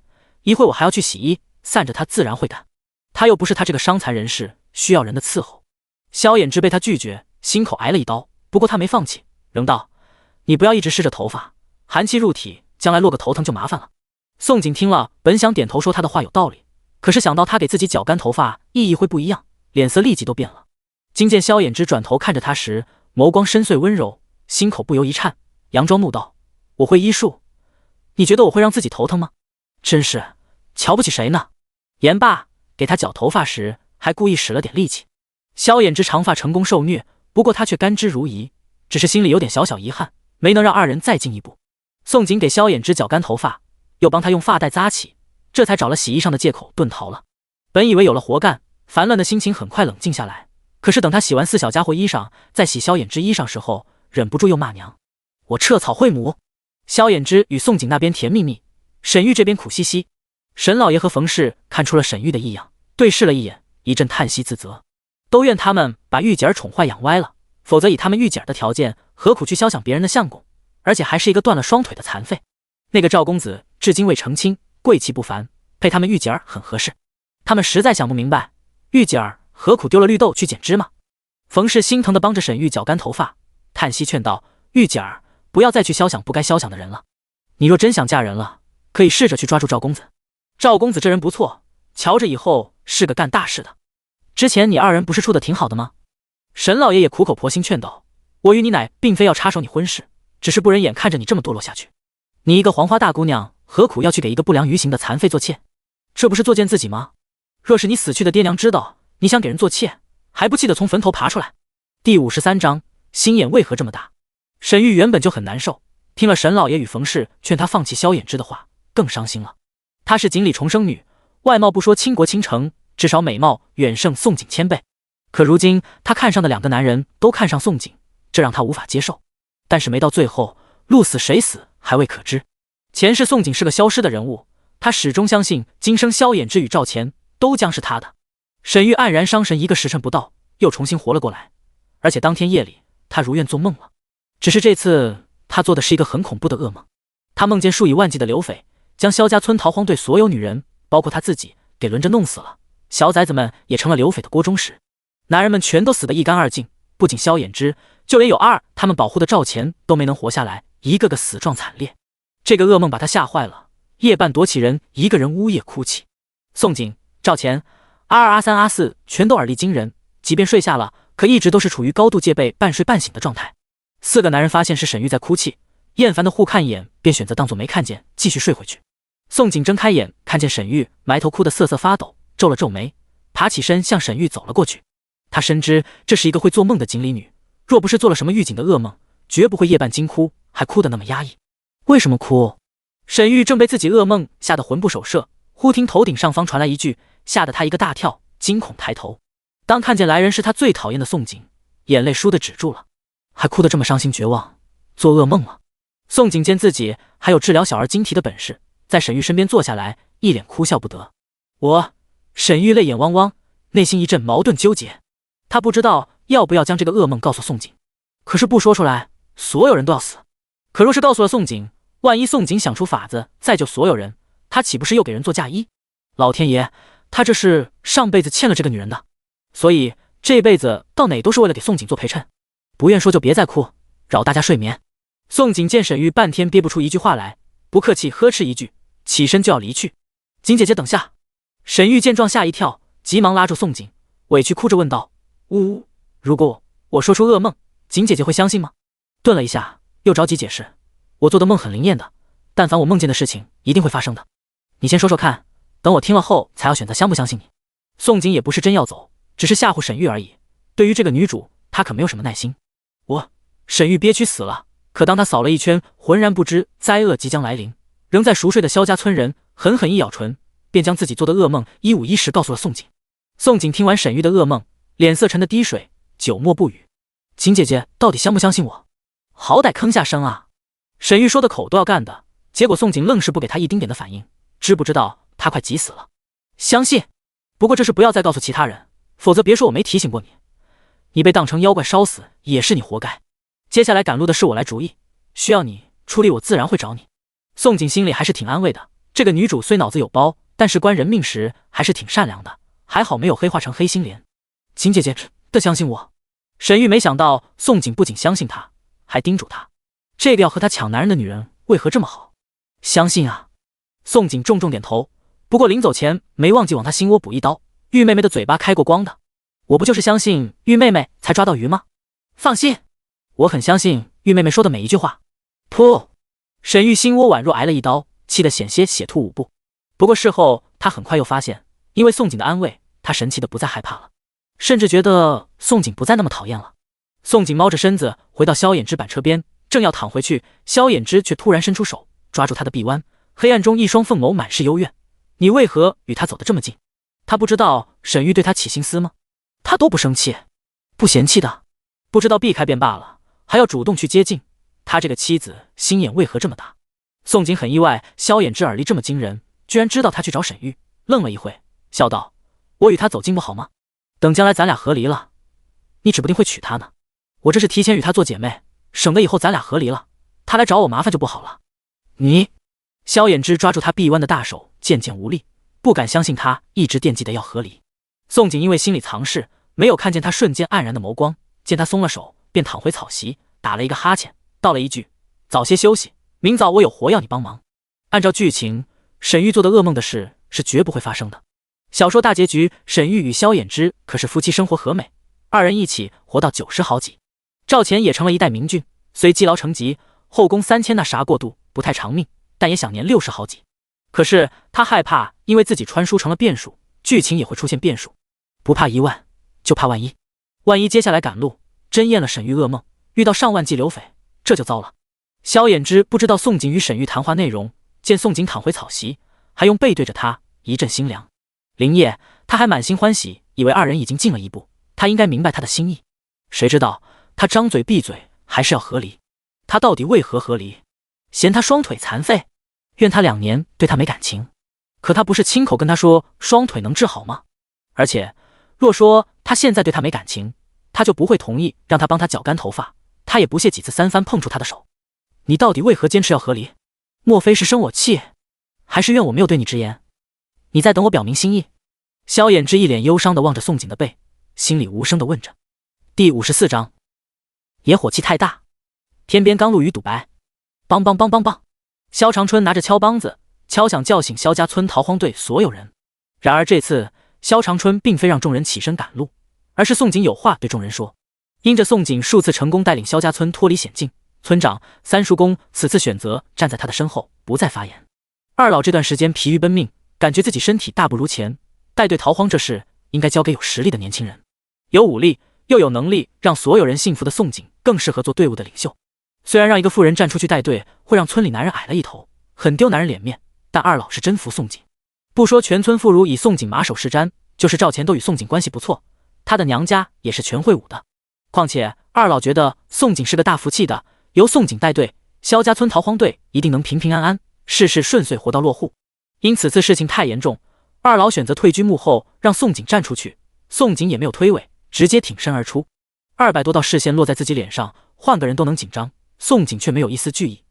一会我还要去洗衣，散着他自然会干。他又不是他这个伤残人士需要人的伺候。”萧衍之被他拒绝，心口挨了一刀，不过他没放弃，仍道：“你不要一直湿着头发，寒气入体，将来落个头疼就麻烦了。”宋景听了，本想点头说他的话有道理，可是想到他给自己绞干头发意义会不一样，脸色立即都变了。今见萧衍之转头看着他时，眸光深邃温柔，心口不由一颤，佯装怒道：“我会医术，你觉得我会让自己头疼吗？真是瞧不起谁呢？”言罢，给他绞头发时还故意使了点力气。萧衍之长发成功受虐，不过他却甘之如饴，只是心里有点小小遗憾，没能让二人再进一步。宋景给萧衍之绞干头发，又帮他用发带扎起，这才找了洗衣裳的借口遁逃了。本以为有了活干，烦乱的心情很快冷静下来，可是等他洗完4小家伙衣裳，再洗萧衍之衣裳时候，忍不住又骂娘：“我彻草会母！”萧衍之与宋景那边甜蜜蜜，沈玉这边苦兮兮。沈老爷和冯氏看出了沈玉的异样，对视了一眼，一阵叹息自责，都怨他们把玉姐儿宠坏养歪了，否则以他们玉姐儿的条件，何苦去肖想别人的相公，而且还是一个断了双腿的残废。那个赵公子至今未成亲，贵气不凡，配他们玉姐儿很合适。他们实在想不明白，玉姐儿何苦丢了绿豆去捡芝麻。冯氏心疼地帮着沈玉绞干头发，叹息劝道：“玉姐儿，不要再去肖想不该肖想的人了。你若真想嫁人了，可以试着去抓住赵公子。赵公子这人不错，瞧着以后是个干大事的。之前你二人不是处得挺好的吗？”沈老爷也苦口婆心劝道：“我与你乃并非要插手你婚事，只是不忍眼看着你这么堕落下去。你一个黄花大姑娘，何苦要去给一个不良于行的残废做妾？这不是作践自己吗？若是你死去的爹娘知道你想给人做妾，还不气得从坟头爬出来？”第53章，心眼为何这么大？沈玉原本就很难受，听了沈老爷与冯氏劝他放弃萧衍之的话，更伤心了。她是锦里重生女，外貌不说倾国倾城，至少美貌远胜宋景1000倍。可如今她看上的2个男人都看上宋景，这让她无法接受。但是没到最后，鹿死谁死还未可知。前世宋景是个消失的人物，她始终相信今生萧衍之与赵钱都将是他的。沈玉黯然伤神1个时辰不到，又重新活了过来，而且当天夜里她如愿做梦了。只是这次她做的是一个很恐怖的噩梦，她梦见数以万计的流匪将萧家村逃荒队所有女人，包括她自己，给轮着弄死了。小崽子们也成了流匪的锅中食，男人们全都死得一干二净，不仅萧衍之，就连有二他们保护的赵钱都没能活下来，一个个死状惨烈。这个噩梦把他吓坏了，夜半躲起人，一个人呜咽哭泣。宋景、赵钱、阿二、阿三、阿四全都耳力惊人，即便睡下了，可一直都是处于高度戒备、半睡半醒的状态。4个男人发现是沈玉在哭泣，厌烦的互看一眼，便选择当作没看见，继续睡回去。宋景睁开眼，看见沈玉埋头哭得瑟瑟发抖，皱了皱眉，爬起身向沈玉走了过去。他深知这是一个会做梦的锦鲤女，若不是做了什么预警的噩梦，绝不会夜半惊哭，还哭得那么压抑。为什么哭？沈玉正被自己噩梦吓得魂不守舍，忽听头顶上方传来一句，吓得他一个大跳，惊恐抬头。当看见来人是他最讨厌的宋景，眼泪倏地止住了，还哭得这么伤心绝望，做噩梦了。宋景见自己还有治疗小儿惊啼的本事，在沈玉身边坐下来，一脸哭笑不得。沈玉泪眼汪汪，内心一阵矛盾纠结。他不知道要不要将这个噩梦告诉宋景，可是不说出来，所有人都要死。可若是告诉了宋景，万一宋景想出法子再救所有人，他岂不是又给人做嫁衣？老天爷，他这是上辈子欠了这个女人的，所以这辈子到哪都是为了给宋景做陪衬。不愿说就别再哭，扰大家睡眠。宋景见沈玉半天憋不出一句话来，不客气呵斥一句，起身就要离去。景姐姐等下。沈玉见状吓一跳，急忙拉住宋景，委屈哭着问道：呜，如果我说出噩梦，景姐姐会相信吗？顿了一下，又着急解释：我做的梦很灵验的，但凡我梦见的事情一定会发生的。你先说说看，等我听了后才要选择相不相信你。宋景也不是真要走，只是吓唬沈玉而已。对于这个女主，他可没有什么耐心。沈玉憋屈死了，可当他扫了一圈，浑然不知灾厄即将来临，仍在熟睡的萧家村人狠狠一咬唇，便将自己做的噩梦一五一十告诉了宋景。宋景听完沈玉的噩梦，脸色沉得滴水，久默不语。景姐姐到底相不相信我？好歹吭下声啊！沈玉说的口都要干的，结果宋景愣是不给他一丁点的反应，知不知道他快急死了。相信，不过这事不要再告诉其他人，否则别说我没提醒过你。你被当成妖怪烧死也是你活该。接下来赶路的是我来主意，需要你出力我自然会找你。宋景心里还是挺安慰的，这个女主虽脑子有包，但是关人命时还是挺善良的，还好没有黑化成黑心莲。景姐姐的相信我。沈玉没想到宋景不仅相信他，还叮嘱他，这个要和他抢男人的女人为何这么好？相信啊。宋景重重点头，不过临走前没忘记往他心窝补一刀。玉妹妹的嘴巴开过光的，我不就是相信玉妹妹才抓到鱼吗？放心，我很相信玉妹妹说的每一句话。噗！沈玉心窝宛若挨了一刀，气得险些血吐五步。不过事后他很快又发现，因为宋景的安慰，他神奇的不再害怕了，甚至觉得宋景不再那么讨厌了。宋景猫着身子回到萧衍之板车边，正要躺回去，萧衍之却突然伸出手抓住他的臂弯，黑暗中一双凤眸满是幽怨。你为何与他走得这么近？他不知道沈玉对他起心思吗？他都不生气不嫌弃的，不知道避开便罢了，还要主动去接近，他这个妻子心眼为何这么大？宋景很意外萧衍之耳力这么惊人，居然知道他去找沈玉，愣了一会，笑道：我与他走近不好吗？等将来咱俩和离了，你指不定会娶她呢。我这是提前与她做姐妹，省得以后咱俩和离了，她来找我麻烦就不好了。你……萧衍之抓住他臂弯的大手渐渐无力，不敢相信他一直惦记的要和离。宋景因为心里藏事，没有看见他瞬间黯然的眸光，见他松了手，便躺回草席，打了一个哈欠，道了一句：早些休息，明早我有活要你帮忙。按照剧情，沈玉做的噩梦的事是绝不会发生的。小说大结局，沈玉与萧衍之可是夫妻生活和美，二人一起活到90好几。赵钱也成了一代明君，虽积劳成疾，后宫3000那啥过度，不太长命，但也享年60好几。可是他害怕因为自己穿书成了变数，剧情也会出现变数。不怕1万，就怕万一。万一接下来赶路真验了沈玉噩梦，遇到上万计流匪，这就糟了。萧衍之不知道宋景与沈玉谈话内容，见宋景躺回草席，还用背对着他，一阵心凉。灵夜他还满心欢喜，以为二人已经进了一步，他应该明白他的心意。谁知道他张嘴闭嘴还是要和离。他到底为何和离？嫌他双腿残废？怨他2年对他没感情？可他不是亲口跟他说双腿能治好吗？而且若说他现在对他没感情，他就不会同意让他帮他绞干头发，他也不屑几次3番碰触他的手。你到底为何坚持要和离？莫非是生我气，还是怨我没有对你直言？你在等我表明心意？萧衍之一脸忧伤地望着宋景的背，心里无声地问着。第54章，野火气太大。天边刚露雨堵白，梆梆梆梆梆，萧长春拿着敲梆子敲响，叫醒萧家村逃荒队所有人。然而这次萧长春并非让众人起身赶路，而是宋景有话对众人说。因着宋景数次成功带领萧家村脱离险境，村长三叔公此次选择站在他的身后，不再发言。二老这段时间疲于奔命，感觉自己身体大不如前，带队逃荒这事应该交给有实力的年轻人。有武力又有能力让所有人信服的宋景更适合做队伍的领袖。虽然让一个妇人站出去带队，会让村里男人矮了一头，很丢男人脸面，但二老是真服宋景。不说全村妇孺以宋景马首是瞻，就是赵钱都与宋景关系不错，他的娘家也是全会武的。况且二老觉得宋景是个大福气的，由宋景带队，萧家村逃荒队一定能平平安安，事事顺遂，活到落户。因此次事情太严重，二老选择退居幕后，让宋景站出去。宋景也没有推诿，直接挺身而出。200多道视线落在自己脸上，换个人都能紧张，宋景却没有一丝惧意，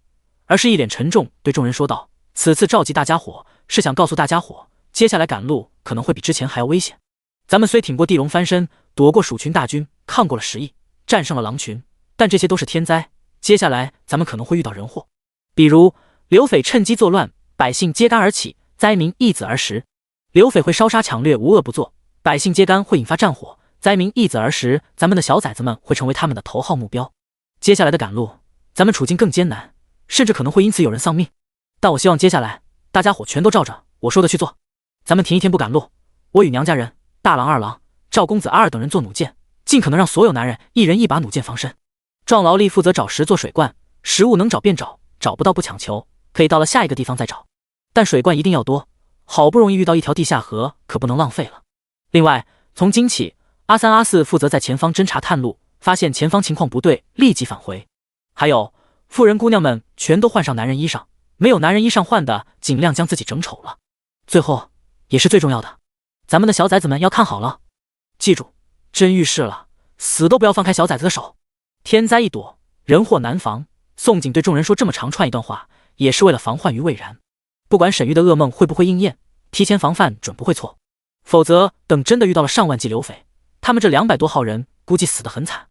而是一脸沉重对众人说道：此次召集大家伙，是想告诉大家伙，接下来赶路可能会比之前还要危险。咱们虽挺过地龙翻身，躲过鼠群大军，抗过了10亿，战胜了狼群，但这些都是天灾，接下来咱们可能会遇到人祸，比如刘匪趁机作乱，百姓揭竿而起，灾民易子而食。刘匪会烧杀抢掠，无恶不作，百姓揭竿会引发战火，灾民易子而食，咱们的小崽子们会成为他们的头号目标。接下来的赶路，咱们处境更艰难，甚至可能会因此有人丧命。但我希望接下来大家伙全都照着我说的去做。咱们停一天不赶路，我与娘家人、大郎、二郎、赵公子、阿二等人做弩箭，尽可能让所有男人一人一把弩箭防身。壮劳力负责找食做水罐，食物能找便找，找不到不强求，可以到了下一个地方再找。但水罐一定要多，好不容易遇到一条地下河，可不能浪费了。另外，从今起，阿三、阿四负责在前方侦察探路，发现前方情况不对，立即返回。还有，妇人姑娘们全都换上男人衣裳，没有男人衣裳换的，尽量将自己整丑了。最后，也是最重要的，咱们的小崽子们要看好了，记住，真遇事了，死都不要放开小崽子的手。天灾一躲，人祸难防。宋景对众人说这么长串一段话，也是为了防患于未然。不管沈玉的噩梦会不会应验，提前防范准不会错。否则，等真的遇到了上万计刘匪，他们这200多号人估计死得很惨。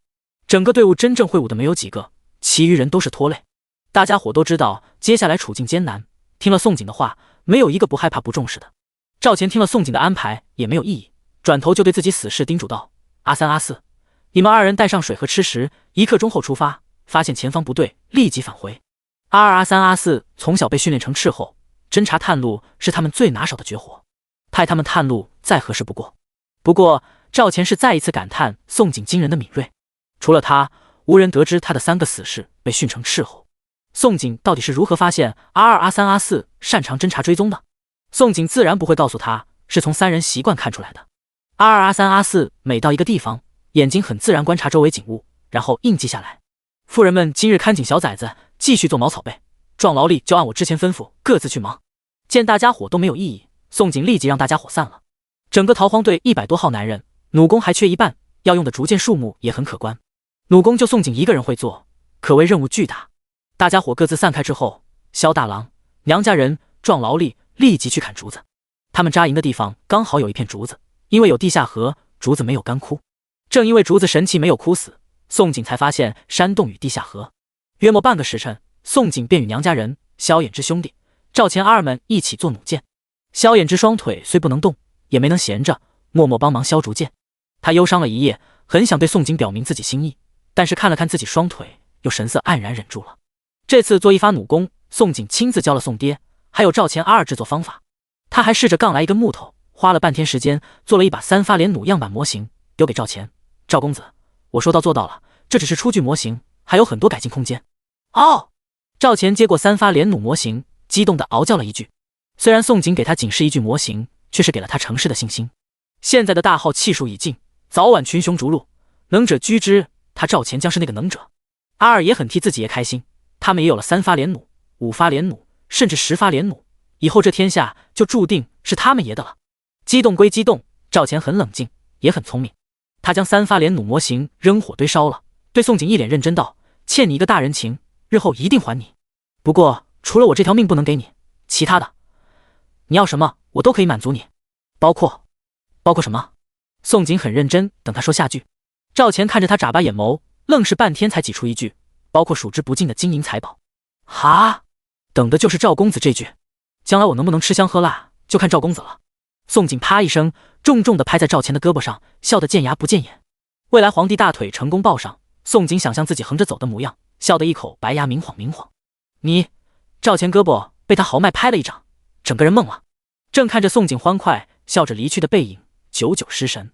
整个队伍真正会武的没有几个，其余人都是拖累。大家伙都知道接下来处境艰难，听了宋景的话，没有一个不害怕不重视的。赵钱听了宋景的安排也没有异议，转头就对自己死士叮嘱道：阿三、阿四，你们2人带上水和吃食，1刻钟后出发，发现前方不对，立即返回。阿二、阿三、阿四从小被训练成斥候，侦察探路是他们最拿手的绝活，派他们探路再合适不过。不过赵钱是再一次感叹宋景惊人的敏锐，除了他，无人得知他的3个死士被训成斥候。宋景到底是如何发现阿二、阿三、阿四擅长侦察追踪的？宋景自然不会告诉他，是从3人习惯看出来的。阿二、阿三、阿四每到一个地方，眼睛很自然观察周围景物，然后印记下来。妇人们今日看紧小崽子，继续做茅草被，壮劳力就按我之前吩咐，各自去忙。见大家伙都没有异议，宋景立即让大家伙散了。整个逃荒队100多号男人，弩工还缺一半，要用的竹箭数目也很可观。弩工就宋景一个人会做，可谓任务巨大。大家伙各自散开之后，萧大郎、娘家人、壮劳力立即去砍竹子。他们扎营的地方刚好有一片竹子，因为有地下河，竹子没有干枯。正因为竹子神奇没有枯死，宋景才发现山洞与地下河。约莫半个时辰，宋景便与娘家人、萧衍之兄弟、赵钱阿二们一起做弩箭。萧衍之双腿虽不能动，也没能闲着，默默帮忙削竹箭。他忧伤了一夜，很想对宋景表明自己心意，但是看了看自己双腿，又神色黯然忍住了。这次做一发弩工，宋景亲自教了宋爹还有赵钱阿二制作方法。他还试着杠来一根木头，花了半天时间做了一把3发连弩样板模型，丢给赵钱。赵公子，我说到做到了，这只是初具模型，还有很多改进空间。哦，赵钱接过3发连弩模型，激动地嗷叫了一句。虽然宋景给他仅是一具模型，却是给了他成事的信心。现在的大号气数已尽，早晚群雄逐鹿，能者居之，他赵钱将是那个能者。阿二也很替自己爷开心，他们也有了3发连弩、5发连弩，甚至10发连弩，以后这天下就注定是他们爷的了。激动归激动，赵钱很冷静，也很聪明。他将3发连弩模型扔火堆烧了，对宋景一脸认真道：欠你一个大人情，日后一定还你。不过除了我这条命不能给你，其他的你要什么我都可以满足你，包括什么？宋景很认真等他说下句。赵钱看着他眨巴眼眸，愣是半天才挤出一句：包括数之不尽的金银财宝。哈，等的就是赵公子这句，将来我能不能吃香喝辣，就看赵公子了。宋景啪一声，重重地拍在赵钱的胳膊上，笑得见牙不见眼。未来皇帝大腿成功抱上，宋景想象自己横着走的模样，笑得一口白牙明晃明晃。你，赵钱胳膊被他豪迈拍了一掌，整个人懵了，正看着宋景欢快笑着离去的背影，久久失神。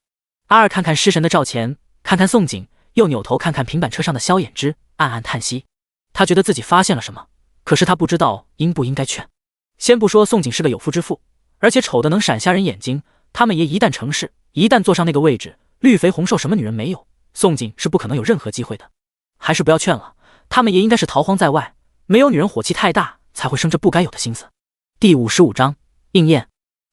阿二看看失神的赵钱，看看宋景，又扭头看看平板车上的萧衍之，暗暗叹息。他觉得自己发现了什么，可是他不知道应不应该劝。先不说宋景是个有妇之妇，而且丑的能闪瞎人眼睛，他们爷一旦成事，一旦坐上那个位置，绿肥红瘦什么女人没有，宋景是不可能有任何机会的。还是不要劝了，他们爷应该是逃荒在外，没有女人火气太大，才会生这不该有的心思。第55章应验。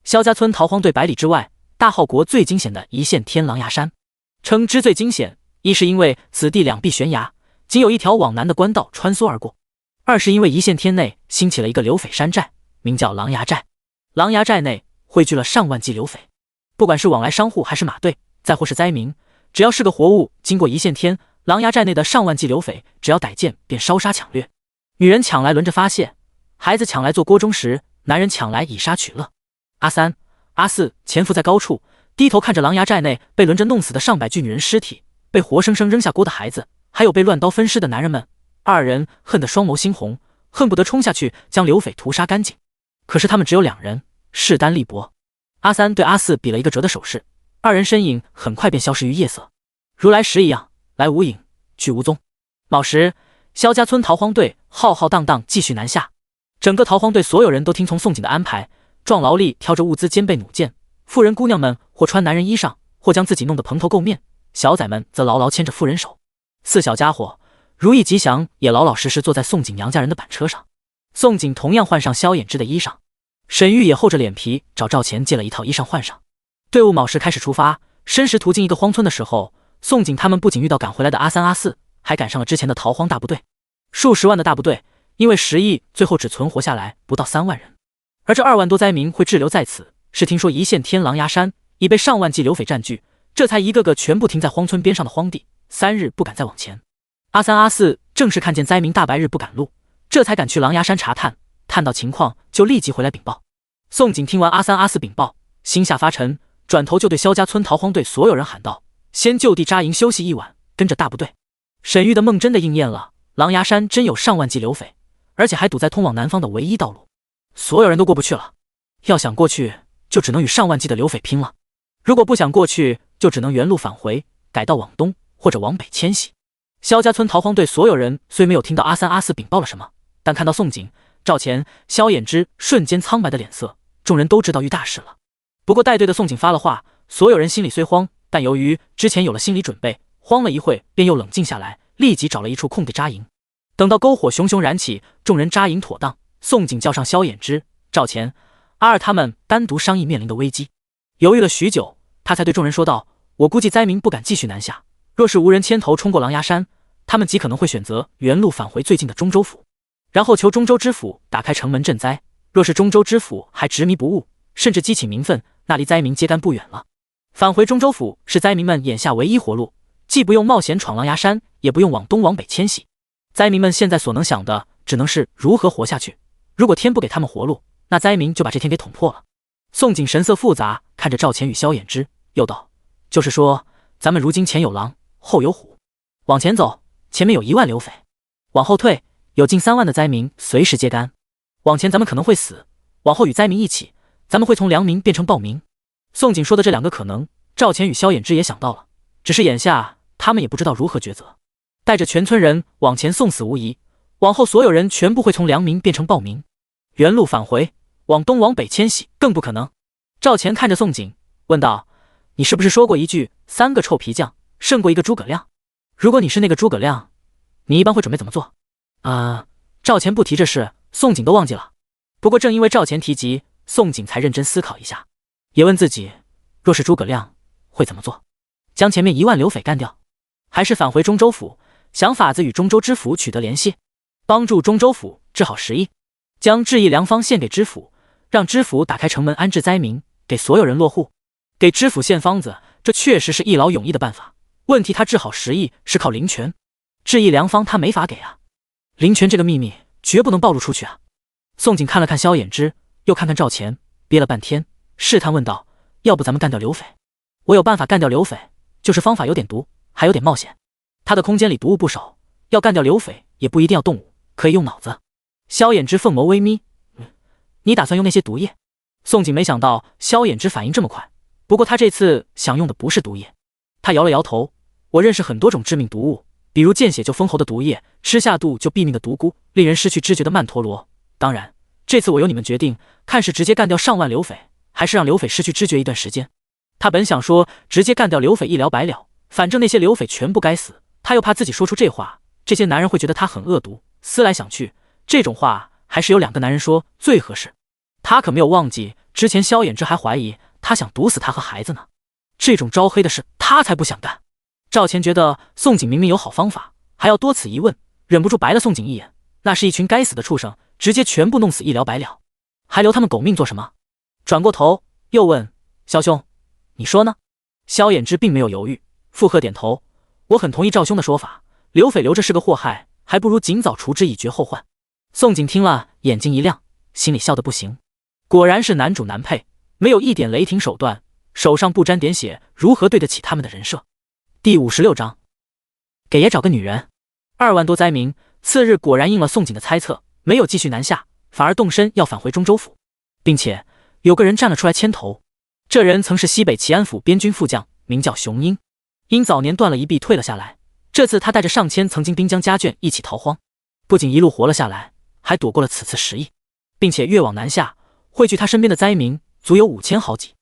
萧家村逃荒队百里之外，大号国最惊险的一线天狼牙山。称之最惊险，一是因为此地两壁悬崖，仅有一条往南的官道穿梭而过；二是因为一线天内兴起了一个流匪山寨，名叫狼牙寨。狼牙寨内汇聚了上万计流匪，不管是往来商户还是马队，再或是灾民，只要是个活物经过一线天，狼牙寨内的上万计流匪只要逮见便烧杀抢掠，女人抢来轮着发泄，孩子抢来做锅中食，男人抢来以杀取乐。阿三、阿四潜伏在高处，低头看着狼牙寨内被轮着弄死的上百具女人尸体，被活生生扔下锅的孩子，还有被乱刀分尸的男人们。二人恨得双眸猩红，恨不得冲下去将流匪屠杀干净。可是他们只有2人，势单力薄。阿三对阿四比了一个折的手势，二人身影很快便消失于夜色，如来时一样，来无影，去无踪。卯时，萧家村逃荒队浩浩荡荡继续南下。整个逃荒队所有人都听从宋景的安排，壮劳力挑着物资，肩背弩箭。妇人姑娘们或穿男人衣裳，或将自己弄得蓬头垢面，小崽们则牢牢牵着妇人手。4小家伙如意吉祥也老老实实坐在宋景娘家人的板车上。宋景同样换上萧衍之的衣裳，沈玉也厚着脸皮找赵钱借了一套衣裳换上。队伍卯时开始出发，申时途经一个荒村的时候，宋景他们不仅遇到赶回来的阿三阿四，还赶上了之前的逃荒大部队，数十万的大部队，因为10亿最后只存活下来不到3万人。而这2万多灾民会滞留在此，是听说一线天狼牙山已被上万计流匪占据，这才一个个全部停在荒村边上的荒地，3日不敢再往前。阿三阿四正是看见灾民大白日不赶路，这才敢去狼牙山查探，探到情况就立即回来禀报。宋景听完阿三阿四禀报，心下发沉，转头就对萧家村逃荒队所有人喊道：先就地扎营休息一晚，跟着大部队。沈玉的梦真的应验了，狼牙山真有上万计流匪，而且还堵在通往南方的唯一道路，所有人都过不去了。要想过去，就只能与上万计的流匪拼了；如果不想过去，就只能原路返回，改道往东或者往北迁徙。萧家村逃荒队所有人虽没有听到阿三阿四禀报了什么，但看到宋景、赵钱、萧衍之瞬间苍白的脸色，众人都知道遇大事了。不过带队的宋景发了话，所有人心里虽慌，但由于之前有了心理准备，慌了一会便又冷静下来，立即找了一处空地扎营。等到篝火熊熊燃起，众人扎营妥当，宋景叫上萧衍之、赵钱、阿二他们单独商议面临的危机。犹豫了许久，他才对众人说道：我估计灾民不敢继续南下，若是无人牵头冲过狼牙山，他们极可能会选择原路返回最近的中州府，然后求中州知府打开城门赈灾。若是中州知府还执迷不悟，甚至激起民愤，那离灾民揭竿不远了。返回中州府是灾民们眼下唯一活路，既不用冒险闯狼牙山，也不用往东往北迁徙。灾民们现在所能想的只能是如何活下去，如果天不给他们活路，那灾民就把这天给捅破了。宋景神色复杂，看着赵钱与萧衍之，又道：就是说咱们如今前有狼后有虎，往前走前面有1万流匪，往后退有近3万的灾民随时揭竿。往前咱们可能会死，往后与灾民一起，咱们会从良民变成暴民。宋景说的这2个可能，赵钱与萧衍之也想到了，只是眼下他们也不知道如何抉择。带着全村人往前送死无疑，往后所有人全部会从良民变成暴民。原路返回，往东往北迁徙更不可能。赵钱看着宋景问道：你是不是说过一句3个臭皮匠胜过1个诸葛亮？如果你是那个诸葛亮，你一般会准备怎么做？赵钱不提这事，宋景都忘记了。不过正因为赵钱提及，宋景才认真思考一下，也问自己，若是诸葛亮会怎么做？将前面1万流匪干掉，还是返回中州府，想法子与中州知府取得联系，帮助中州府治好10亿，将治疫良方献给知府，让知府打开城门安置灾民，给所有人落户。给知府献方子，这确实是一劳永逸的办法。问题他治好10亿是靠林权，治疫良方他没法给啊。林权这个秘密绝不能暴露出去啊。宋景看了看萧衍之，又看看赵钱，憋了半天，试探问道：要不咱们干掉流匪？我有办法干掉流匪，就是方法有点毒，还有点冒险。他的空间里毒物不少，要干掉流匪也不一定要动武，可以用脑子。萧衍之凤眸微眯，你打算用那些毒液？宋景没想到萧衍之反应这么快，不过他这次想用的不是毒液。他摇了摇头，我认识很多种致命毒物，比如见血就封喉的毒液，吃下肚就毙命的毒菇，令人失去知觉的曼陀罗。当然，这次我由你们决定，看是直接干掉上万刘匪，还是让刘匪失去知觉一段时间。他本想说直接干掉刘匪一了百了，反正那些刘匪全部该死，他又怕自己说出这话，这些男人会觉得他很恶毒。思来想去，这种话还是有2个男人说最合适。他可没有忘记之前萧衍之还怀疑他想毒死他和孩子呢，这种招黑的事他才不想干。赵钱觉得宋景明明有好方法，还要多此一问，忍不住白了宋景一眼。那是一群该死的畜生，直接全部弄死一了百了，还留他们狗命做什么？转过头又问萧兄，你说呢？萧衍之并没有犹豫，附和点头，我很同意赵兄的说法，刘匪留着是个祸害，还不如尽早除之以绝后患。宋景听了眼睛一亮，心里笑得不行，果然是男主男配，没有一点雷霆手段，手上不沾点血，如何对得起他们的人设？第56章，给爷找个女人。2万多灾民，次日果然应了宋景的猜测，没有继续南下，反而动身要返回中州府，并且有个人站了出来牵头。这人曾是西北齐安府边军副将，名叫熊英，因早年断了一臂退了下来，这次他带着上千曾经滨江家眷一起逃荒，不仅一路活了下来，还躲过了此次10役，并且越往南下，汇聚他身边的灾民足有5000好几。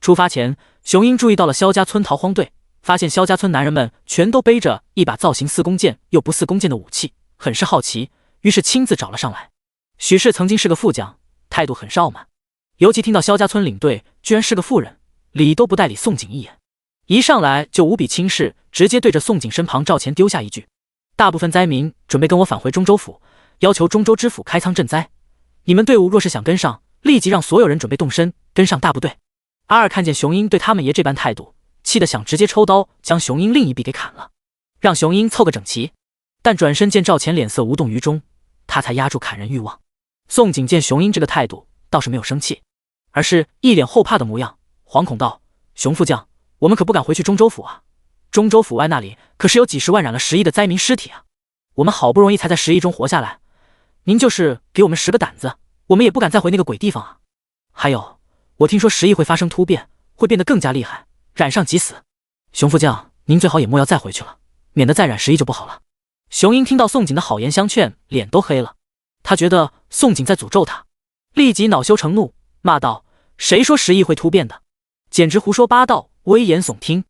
出发前，熊英注意到了萧家村逃荒队，发现萧家村男人们全都背着一把造型似弓箭又不似弓箭的武器，很是好奇，于是亲自找了上来。许氏曾经是个副将，态度很是傲慢，尤其听到萧家村领队居然是个妇人，理都不带理宋景一眼，一上来就无比轻视，直接对着宋景身旁赵钱丢下一句：大部分灾民准备跟我返回中州府，要求中州知府开仓赈灾，你们队伍若是想跟上，立即让所有人准备动身跟上大部队。阿二看见熊英对他们爷这般态度，气得想直接抽刀将熊英另一臂给砍了，让熊英凑个整齐。但转身见赵钱脸色无动于衷，他才压住砍人欲望。宋景见熊英这个态度，倒是没有生气，而是一脸后怕的模样，惶恐道：熊副将，我们可不敢回去中州府啊，中州府外那里可是有几十万染了10役的灾民尸体啊，我们好不容易才在10役中活下来，您就是给我们10个胆子，我们也不敢再回那个鬼地方啊。还有，我听说10役会发生突变，会变得更加厉害，染上即死。熊副将，您最好也莫要再回去了，免得再染10役就不好了。熊英听到宋景的好言相劝，脸都黑了，他觉得宋景在诅咒他，立即恼羞成怒，骂道：谁说10役会突变的？简直胡说八道，危言耸听，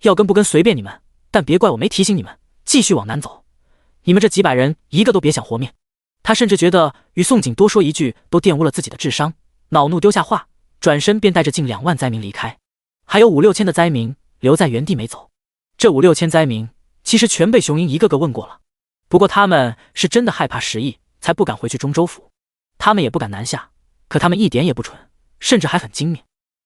要跟不跟随便你们，但别怪我没提醒你们，继续往南走，你们这几百人一个都别想活命。他甚至觉得与宋景多说一句都玷污了自己的智商，恼怒丢下话，转身便带着近2万灾民离开，还有5、6千的灾民留在原地没走。这5、6千灾民其实全被熊英一个个问过了，不过他们是真的害怕10役，才不敢回去中州府。他们也不敢南下，可他们一点也不蠢，甚至还很精明。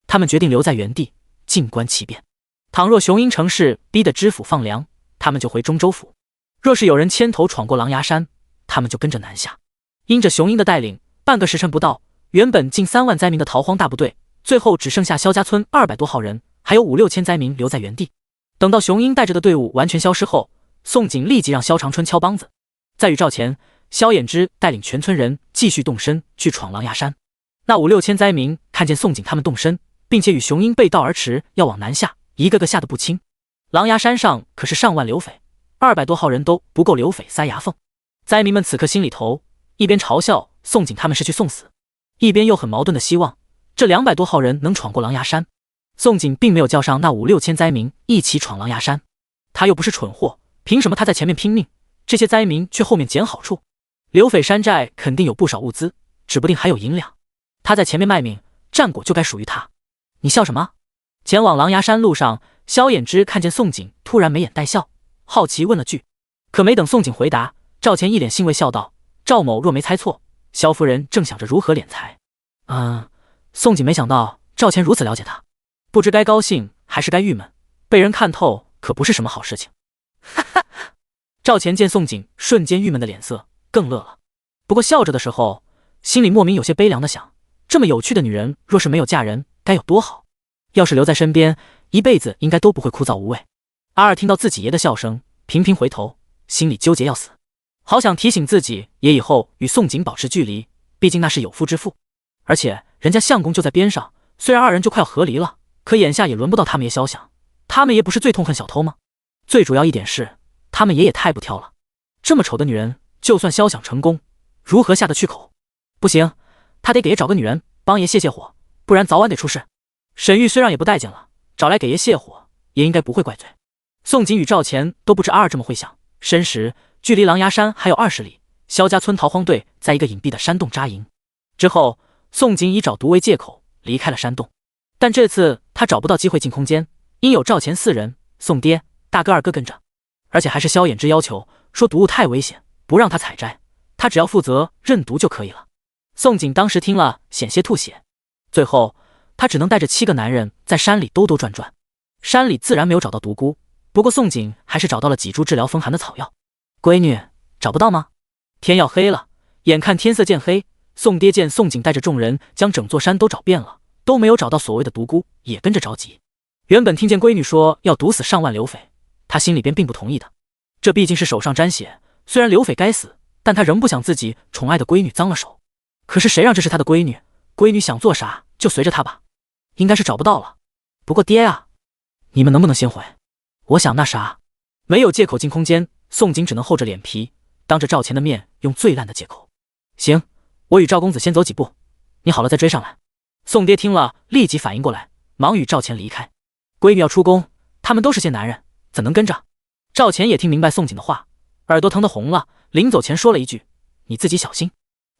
他们决定留在原地，静观其变。倘若熊英成事逼得知府放粮，他们就回中州府；若是有人牵头闯过狼牙山，他们就跟着南下。因着熊英的带领，半个时辰不到，原本近3万灾民的逃荒大部队，最后只剩下萧家村200多号人，还有5、6千灾民留在原地。等到熊英带着的队伍完全消失后，宋景立即让萧长春敲梆子，在与赵前、萧衍之带领全村人继续动身去闯狼牙山。那5、6千灾民看见宋景他们动身，并且与熊英背道而驰，要往南下，一个个吓得不轻。狼牙山上可是上万刘匪，200多号人都不够刘匪塞牙缝。灾民们此刻心里头一边嘲笑宋景他们是去送死，一边又很矛盾的希望这200多号人能闯过狼牙山。宋景并没有叫上那5、6千灾民一起闯狼牙山，他又不是蠢货，凭什么他在前面拼命，这些灾民却后面捡好处？刘匪山寨肯定有不少物资，指不定还有银两，他在前面卖命，战果就该属于他。你笑什么？前往狼牙山路上，萧衍之看见宋景突然眉眼带笑，好奇问了句，可没等宋景回答，赵钱一脸欣慰笑道：赵某若没猜错，萧夫人正想着如何敛财。宋景没想到赵钱如此了解他，不知该高兴还是该郁闷，被人看透可不是什么好事情。哈哈，赵钱见宋景瞬间郁闷的脸色，更乐了，不过笑着的时候，心里莫名有些悲凉的想，这么有趣的女人若是没有嫁人该有多好，要是留在身边，一辈子应该都不会枯燥无味。阿二听到自己爷的笑声，频频回头，心里纠结要死，好想提醒自己爷以后与宋景保持距离，毕竟那是有夫之妇，而且人家相公就在边上，虽然2人就快要和离了，可眼下也轮不到他们爷肖想，他们爷不是最痛恨小偷吗？最主要一点是，他们也太不挑了，这么丑的女人，就算肖想成功，如何下得去口？不行，他得给爷找个女人帮爷泄泄火，不然早晚得出事。沈玉虽然也不待见了，找来给爷泄火，爷应该不会怪罪。宋锦与赵钱都不知阿二这么会想。申时，距离狼牙山还有20里，萧家村逃荒队在一个隐蔽的山洞扎营。之后，宋锦以找毒为借口离开了山洞，但这次他找不到机会进空间，因有赵钱4人、宋爹、大哥、二哥跟着，而且还是萧衍之要求，说毒物太危险，不让他采摘，他只要负责认毒就可以了。宋锦当时听了险些吐血，最后他只能带着7个男人在山里兜兜转转。山里自然没有找到毒菇，不过宋锦还是找到了几株治疗风寒的草药。闺女，找不到吗？天要黑了，眼看天色渐黑，宋爹见宋锦带着众人将整座山都找遍了，都没有找到所谓的毒菇，也跟着着急。原本听见闺女说要毒死上万刘匪，他心里边并不同意的。这毕竟是手上沾血，虽然刘匪该死，但他仍不想自己宠爱的闺女脏了手。可是谁让这是他的闺女？闺女想做啥就随着他吧。应该是找不到了。不过爹啊，你们能不能先回？我想那啥。没有借口进空间，宋锦只能厚着脸皮，当着赵钱的面用最烂的借口。行，我与赵公子先走几步，你好了再追上来。宋爹听了立即反应过来，忙与赵钱离开。闺女要出宫，他们都是些男人，怎能跟着？赵钱也听明白宋锦的话，耳朵疼得红了，临走前说了一句：你自己小心，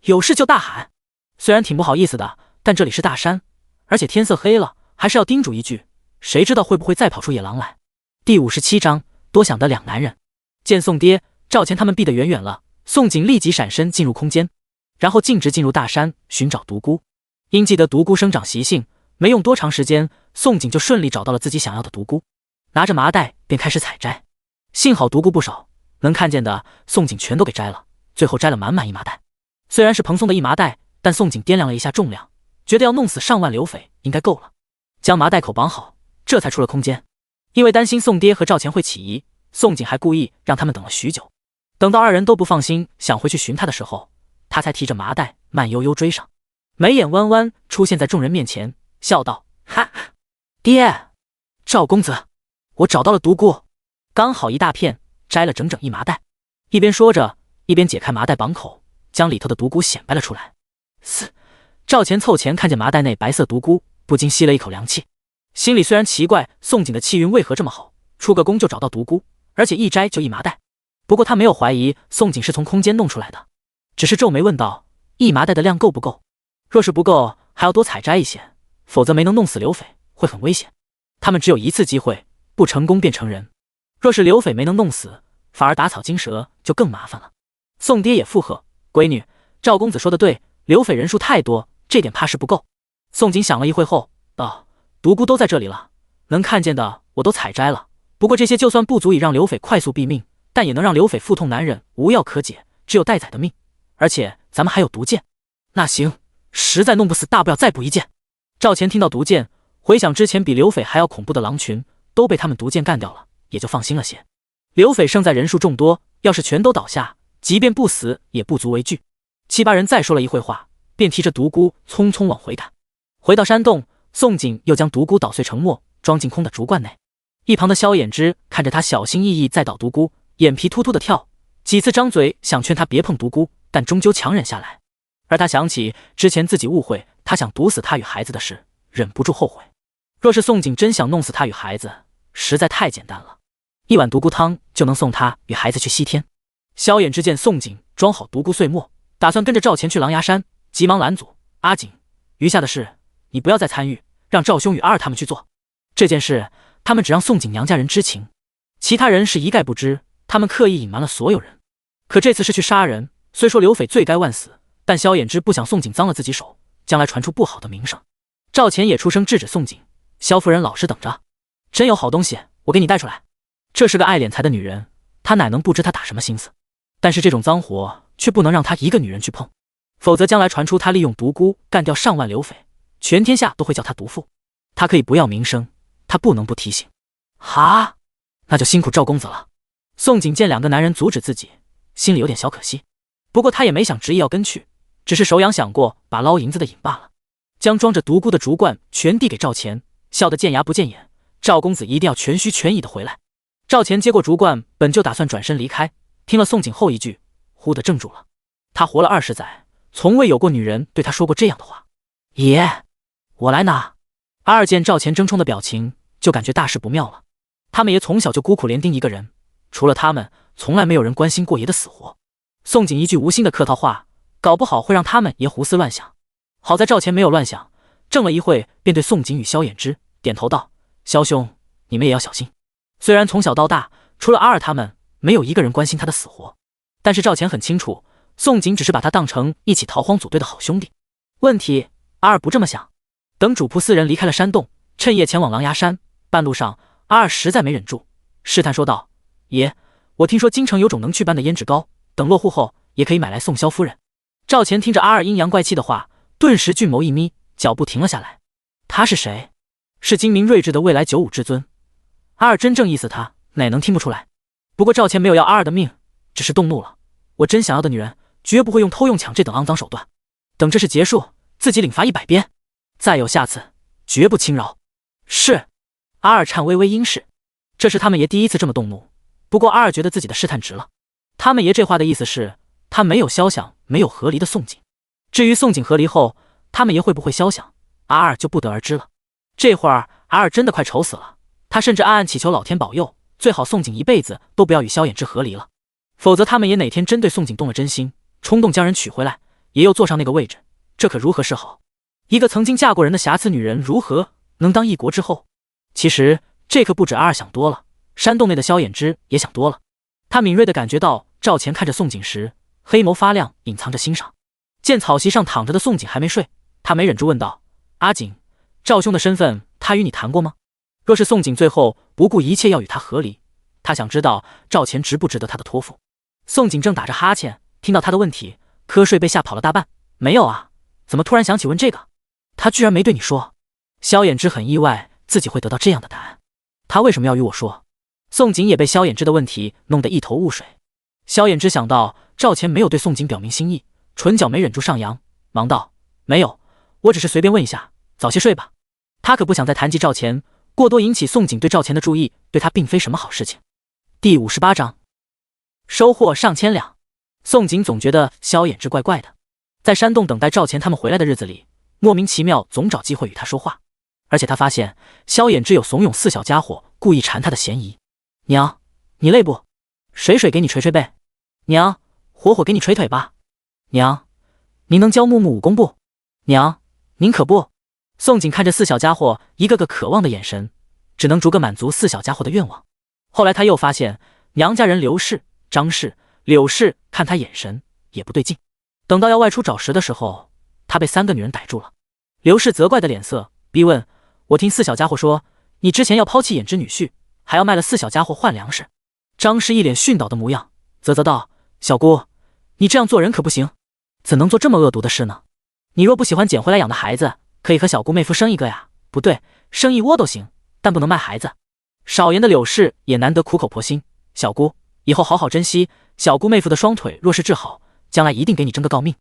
有事就大喊。虽然挺不好意思的，但这里是大山，而且天色黑了，还是要叮嘱一句，谁知道会不会再跑出野狼来。第57章，多想的两男人。见宋爹、赵钱他们避得远远了，宋锦立即闪身进入空间，然后径直进入大山寻找毒菇。因记得毒菇生长习性，没用多长时间，宋锦就顺利找到了自己想要的毒菇，拿着麻袋便开始采摘。幸好毒菇不少，能看见的宋锦全都给摘了，最后摘了满满一麻袋。虽然是蓬松的一麻袋，但宋锦掂量了一下重量，觉得要弄死上万刘匪应该够了，将麻袋口绑好，这才出了空间。因为担心宋爹和赵钱会起疑，宋锦还故意让他们等了许久。等到二人都不放心，想回去寻他的时候，他才提着麻袋慢悠悠追上，眉眼弯弯出现在众人面前，笑道：哈，爹，赵公子，我找到了毒菇，刚好一大片，摘了整整一麻袋。一边说着，一边解开麻袋绑口，将里头的毒菇显摆了出来。赵钱凑前看见麻袋内白色毒菇，不禁吸了一口凉气。心里虽然奇怪宋锦的气运为何这么好，出个宫就找到毒菇，而且一摘就一麻袋。不过他没有怀疑宋锦是从空间弄出来的，只是皱眉问道：一麻袋的量够不够？若是不够，还要多采摘一些，否则没能弄死刘匪会很危险。他们只有一次机会，不成功便成人。若是刘匪没能弄死，反而打草惊蛇就更麻烦了。宋爹也附和：闺女，赵公子说的对，刘匪人数太多，这点怕是不够。宋锦想了一会后道：毒菇都在这里了，能看见的我都采摘了，不过这些就算不足以让刘匪快速毙命，但也能让刘匪腹痛难忍，无药可解，只有待宰的命。而且咱们还有毒箭。那行，实在弄不死，大不了再补一箭。赵钱听到毒箭，回想之前比刘匪还要恐怖的狼群都被他们毒箭干掉了，也就放心了些。刘匪胜在人数众多，要是全都倒下，即便不死也不足为惧。7、8人再说了一会话，便提着毒菇匆匆往回赶。回到山洞，宋锦又将毒菇捣碎成末，装进空的竹罐内。一旁的萧衍之看着他小心翼翼在捣毒菇，眼皮突突的跳，几次张嘴想劝他别碰毒菇，但终究强忍下来。而他想起之前自己误会他想毒死他与孩子的事，忍不住后悔。若是宋锦真想弄死他与孩子，实在太简单了，一碗毒菇汤就能送他与孩子去西天。萧衍之见宋锦装好毒菇碎末，打算跟着赵钱去狼牙山，急忙拦阻：阿锦，余下的事你不要再参与，让赵兄与二他们去做。这件事他们只让宋锦娘家人知情，其他人是一概不知，他们刻意隐瞒了所有人。可这次是去杀人，虽说刘匪罪该万死，但萧衍之不想宋锦脏了自己手，将来传出不好的名声。赵钱也出声制止宋锦：萧夫人老实等着，真有好东西我给你带出来。这是个爱敛财的女人，她哪能不知她打什么心思？但是这种脏活却不能让她一个女人去碰，否则将来传出她利用毒菇干掉上万刘匪，全天下都会叫她毒妇。她可以不要名声，她不能不提醒。哈，那就辛苦赵公子了。宋锦见两个男人阻止自己，心里有点小可惜，不过他也没想执意要跟去，只是手痒想过把捞银子的瘾罢了，将装着毒菇的竹罐全递给赵钱，笑得见牙不见眼：赵公子一定要全虚全以的回来。赵钱接过竹棍，本就打算转身离开，听了宋景后一句，忽地怔住了。他活了20载，从未有过女人对他说过这样的话。爷，我来拿。阿二见赵钱争冲的表情，就感觉大事不妙了。他们爷从小就孤苦伶仃一个人，除了他们，从来没有人关心过爷的死活。宋景一句无心的客套话，搞不好会让他们爷胡思乱想。好在赵钱没有乱想，怔了一会，便对宋景与萧衍之点头道：“萧兄，你们也要小心。”虽然从小到大，除了阿二他们，没有一个人关心他的死活，但是赵钱很清楚，宋景只是把他当成一起逃荒组队的好兄弟。问题，阿二不这么想。等主仆4人离开了山洞，趁夜前往狼牙山，半路上，阿二实在没忍住，试探说道：“爷，我听说京城有种能祛斑的胭脂膏，等落户后也可以买来送萧夫人。”赵钱听着阿二阴阳怪气的话，顿时俊眸一眯，脚步停了下来。他是谁？是精明睿智的未来95至尊。阿二真正意思他哪能听不出来？不过赵钱没有要阿二的命，只是动怒了。我真想要的女人，绝不会用偷用抢这等肮脏手段。等这事结束，自己领罚100鞭。再有下次，绝不轻饶。是。阿二颤巍巍应是。这是他们爷第一次这么动怒，不过阿二觉得自己的试探值了。他们爷这话的意思是，他没有肖想，没有和离的宋景。至于宋景和离后，他们爷会不会肖想，阿二就不得而知了。这会儿阿二真的快愁死了，他甚至暗暗祈求老天保佑，最好宋景一辈子都不要与萧衍之和离了，否则他们爷哪天真对宋景动了真心，冲动将人娶回来，爷又坐上那个位置，这可如何是好？一个曾经嫁过人的瑕疵女人，如何能当一国之后？其实这可不止阿二想多了，山洞内的萧衍之也想多了。他敏锐地感觉到赵钱看着宋景时，黑眸发亮，隐藏着欣赏。见草席上躺着的宋景还没睡，他没忍住问道：“阿景，赵兄的身份他与你谈过吗？”若是宋景最后不顾一切要与他和离，他想知道赵钱值不值得他的托付。宋景正打着哈欠，听到他的问题，瞌睡被吓跑了大半。没有啊，怎么突然想起问这个？他居然没对你说。萧衍之很意外自己会得到这样的答案，他为什么要与我说？宋景也被萧衍之的问题弄得一头雾水。萧衍之想到赵钱没有对宋景表明心意，唇角没忍住上扬，忙道：“没有，我只是随便问一下，早些睡吧。”他可不想再谈及赵钱，过多引起宋景对赵钱的注意，对他并非什么好事情。第58章，收获上千两。宋景总觉得萧衍之怪怪的，在山洞等待赵钱他们回来的日子里，莫名其妙总找机会与他说话，而且他发现萧衍之有怂恿4小家伙故意缠他的嫌疑。娘，你累不？水水给你捶捶背。娘，火火给你捶腿吧。娘，您能教木木武功不？娘，您可不。宋景看着4小家伙一个个渴望的眼神，只能逐个满足4小家伙的愿望。后来他又发现娘家人刘氏、张氏、柳氏看他眼神也不对劲。等到要外出找食的时候，他被3个女人逮住了。刘氏责怪的脸色，逼问：“我听4小家伙说，你之前要抛弃衍之女婿，还要卖了4小家伙换粮食。”张氏一脸训导的模样，啧啧道：“小姑，你这样做人可不行，怎能做这么恶毒的事呢？你若不喜欢捡回来养的孩子，可以和小姑妹夫生一个呀，不对，生一窝都行，但不能卖孩子。”少言的柳氏也难得苦口婆心：“小姑，以后好好珍惜小姑妹夫的双腿，若是治好，将来一定给你争个诰命。”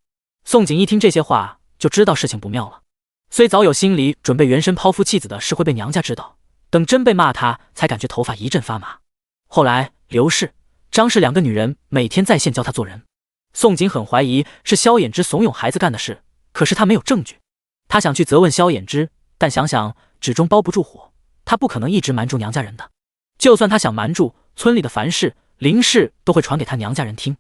宋景一听这些话，就知道事情不妙了。虽早有心理准备原身抛夫弃子的事会被娘家知道，等真被骂他，才感觉头发一阵发麻。后来刘氏、张氏2个女人每天在线教他做人，宋景很怀疑是萧衍之怂恿孩子干的事，可是他没有证据。他想去责问萧衍之，但想想纸中包不住火，他不可能一直瞒住娘家人的。就算他想瞒住，村里的凡事林氏都会传给他娘家人听，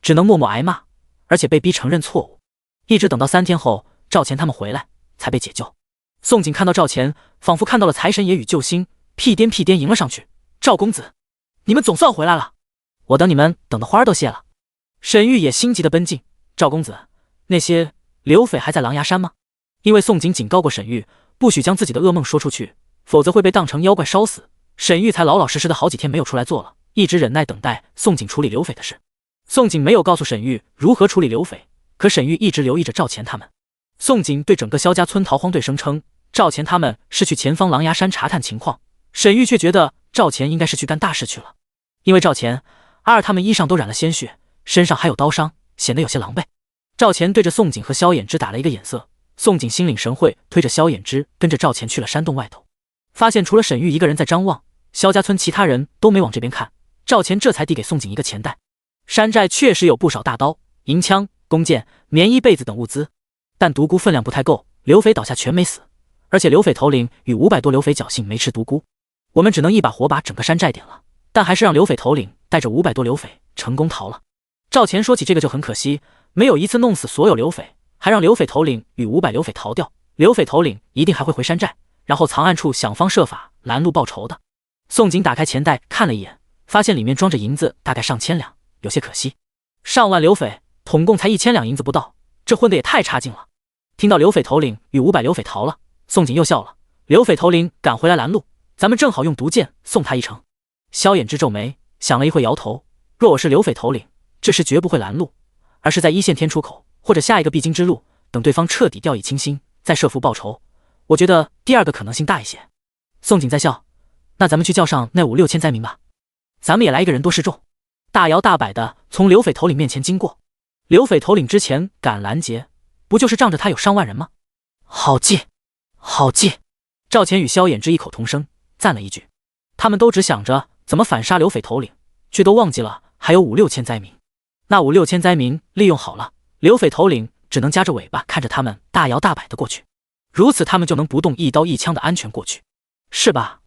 只能默默挨骂，而且被逼承认错误。一直等到3天后，赵钱他们回来才被解救。宋景看到赵钱，仿佛看到了财神爷与救星，屁颠屁颠迎了上去：“赵公子，你们总算回来了，我等你们等的花儿都谢了。”沈玉也心急的奔进：“赵公子，那些刘匪还在狼牙山吗？”因为宋景警告过沈玉，不许将自己的噩梦说出去，否则会被当成妖怪烧死。沈玉才老老实实的好几天没有出来做了，一直忍耐等待宋景处理刘匪的事。宋景没有告诉沈玉如何处理刘匪，可沈玉一直留意着赵钱他们。宋景对整个萧家村逃荒队声称，赵钱他们是去前方狼牙山查探情况，沈玉却觉得赵钱应该是去干大事去了。因为赵钱、阿二他们衣上都染了鲜血，身上还有刀伤，显得有些狼狈。赵钱对着宋景和萧衍之打了一个眼色，宋景心领神会，推着萧衍之跟着赵钱去了山洞外头，发现除了沈玉一个人在张望，萧家村其他人都没往这边看，赵钱这才递给宋景一个钱袋。山寨确实有不少大刀、银枪、弓箭、棉衣被子等物资，但独孤分量不太够，刘匪倒下全没死，而且刘匪头领与500多刘匪侥幸没吃独孤，我们只能一把火把整个山寨点了，但还是让刘匪头领带着500多刘匪成功逃了。赵钱说起这个就很可惜，没有一次弄死所有刘匪，还让刘匪头领与500刘匪逃掉，刘匪头领一定还会回山寨，然后藏暗处想方设法拦路报仇的。宋景打开钱袋看了一眼，发现里面装着银子大概上千两，有些可惜。上万刘匪统共才1000两银子不到，这混得也太差劲了。听到刘匪头领与500刘匪逃了，宋景又笑了。刘匪头领赶回来拦路，咱们正好用毒箭送他一程。萧衍之皱眉，想了一会摇头，若我是刘匪头领，这时绝不会拦路，而是在一线天出口或者下一个必经之路，等对方彻底掉以轻心，再设伏报仇。我觉得第二个可能性大一些。宋景在笑，那咱们去叫上那5、6千灾民吧，咱们也来一个人多势众，大摇大摆的从刘匪头领面前经过。刘匪头领之前赶拦截，不就是仗着他有上万人吗？好计，好计！赵钱与萧衍之异口同声赞了一句。他们都只想着怎么反杀刘匪头领，却都忘记了还有5、6千灾民。那5、6千灾民利用好了，刘匪头领只能夹着尾巴看着他们大摇大摆的过去，如此他们就能不动一刀一枪的安全过去，是吧？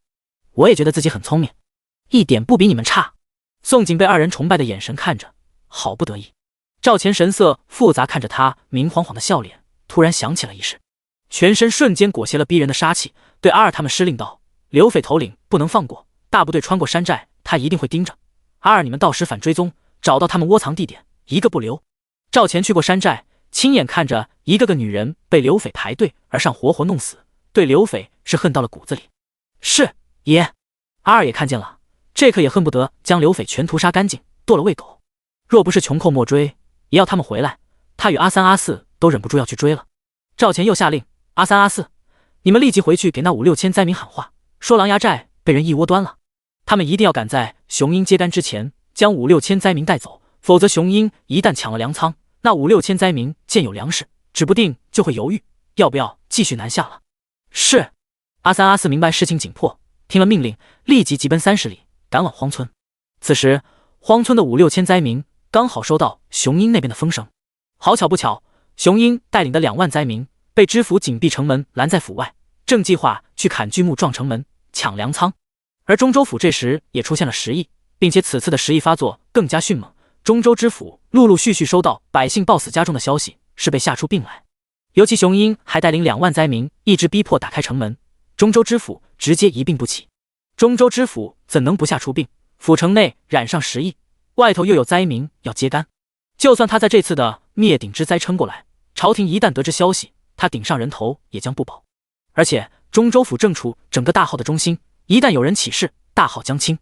我也觉得自己很聪明，一点不比你们差。宋景被二人崇拜的眼神看着，好不得意。赵钱神色复杂看着他明晃晃的笑脸，突然想起了一事，全身瞬间裹挟了逼人的杀气，对阿尔他们施令道：刘匪头领不能放过，大部队穿过山寨，他一定会盯着。阿尔你们到时反追踪，找到他们窝藏地点，一个不留。赵钱去过山寨，亲眼看着一个个女人被刘匪排队而上活活弄死，对刘匪是恨到了骨子里。是爷。阿尔也看见了，这可也恨不得将刘匪全屠杀干净，剁了喂狗。若不是穷寇莫追，也要他们回来，他与阿三阿四都忍不住要去追了。赵钱又下令，阿三阿四，你们立即回去给那5、6千灾民喊话，说狼牙寨被人一窝端了，他们一定要赶在雄鹰揭竿之前将5、6千灾民带走，否则雄鹰一旦抢了粮仓，那5、6千灾民见有粮食，指不定就会犹豫要不要继续南下了。是。阿三阿四明白事情紧迫，听了命令，立即急奔30里，赶往荒村。此时荒村的5、6千灾民刚好收到雄鹰那边的风声，好巧不巧，雄鹰带领的2万灾民被知府紧闭城门拦在府外，正计划去砍巨木撞城门抢粮仓。而中州府这时也出现了10亿，并且此次的10亿发作更加迅猛，中州知府陆陆续续收到百姓暴死家中的消息，是被吓出病来。尤其雄鹰还带领2万灾民一直逼迫打开城门，中州知府直接一病不起。中州知府怎能不吓出病？府城内染上10亿，外头又有灾民要揭竿，就算他在这次的灭顶之灾撑过来，朝廷一旦得知消息，他顶上人头也将不保。而且中州府正处整个大号的中心，一旦有人起事，大号将倾。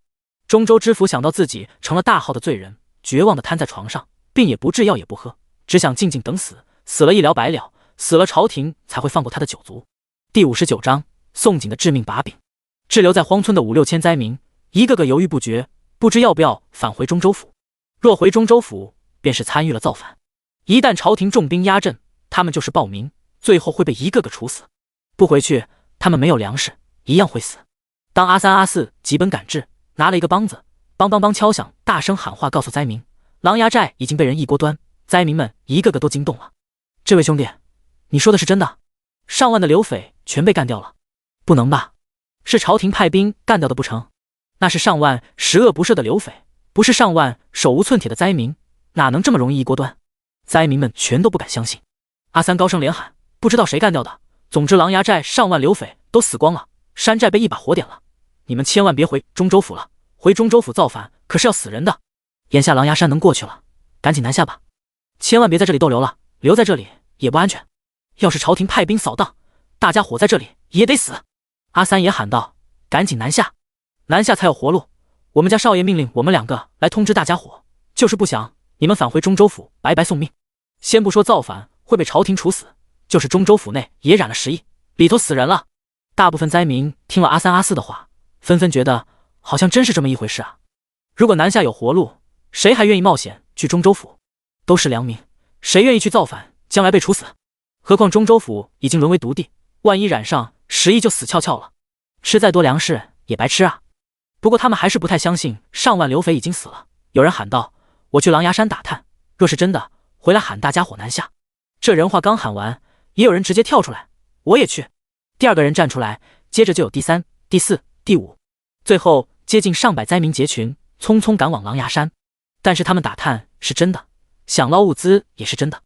中州知府想到自己成了大号的罪人，绝望地瘫在床上，病也不治，药也不喝，只想静静等死，死了一了百了，死了朝廷才会放过他的九族。第59章宋景的致命把柄。滞留在荒村的5、6千灾民一个个犹豫不决，不知要不要返回中州府。若回中州府，便是参与了造反，一旦朝廷重兵压阵，他们就是暴民，最后会被一个个处死。不回去，他们没有粮食，一样会死。当阿三阿四急奔赶至，拿了一个梆子，梆梆梆敲响，大声喊话告诉灾民，狼牙寨已经被人一锅端。灾民们一个个都惊动了。这位兄弟，你说的是真的？上万的刘匪全被干掉了？不能吧，是朝廷派兵干掉的不成？那是上万十恶不赦的刘匪，不是上万手无寸铁的灾民，哪能这么容易一锅端？灾民们全都不敢相信。阿三高声连喊，不知道谁干掉的，总之狼牙寨上万刘匪都死光了，山寨被一把火点了，你们千万别回中州府了，回中州府造反可是要死人的。眼下狼牙山能过去了，赶紧南下吧，千万别在这里逗留了，留在这里也不安全，要是朝廷派兵扫荡，大家伙在这里也得死。阿三也喊道，赶紧南下，南下才有活路，我们家少爷命令我们2个来通知大家伙，就是不想你们返回中州府白白送命。先不说造反会被朝廷处死，就是中州府内也染了10亿，里头死人了。大部分灾民听了阿三阿四的话，纷纷觉得好像真是这么一回事啊。如果南下有活路，谁还愿意冒险去中州府？都是良民，谁愿意去造反将来被处死？何况中州府已经沦为毒地，万一染上10亿就死翘翘了，吃再多粮食也白吃啊。不过他们还是不太相信上万刘匪已经死了。有人喊道：“我去狼牙山打探，若是真的，回来喊大家伙南下。”这人话刚喊完，也有人直接跳出来：“我也去。”第二个人站出来，接着就有第三、第四、第五，最后接近上百灾民结群，匆匆赶往狼牙山。但是他们打探是真的，想捞物资也是真的。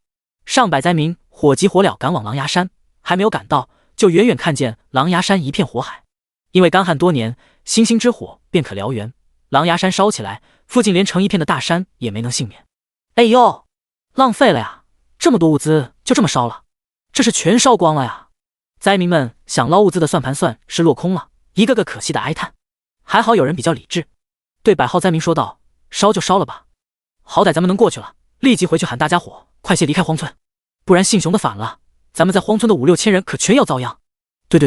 上百灾民火急火燎赶往狼牙山，还没有赶到，就远远看见狼牙山一片火海。因为干旱多年，星星之火便可燎原，狼牙山烧起来，附近连成一片的大山也没能幸免。哎呦，浪费了呀！这么多物资就这么烧了，这是全烧光了呀！灾民们想捞物资的算盘算是落空了，一个个可惜的哀叹。还好有人比较理智，对100号灾民说道：“烧就烧了吧，好歹咱们能过去了，立即回去喊大家伙快些离开荒村，不然姓熊的反了，咱们在荒村的5、6千人可全要遭殃。”对，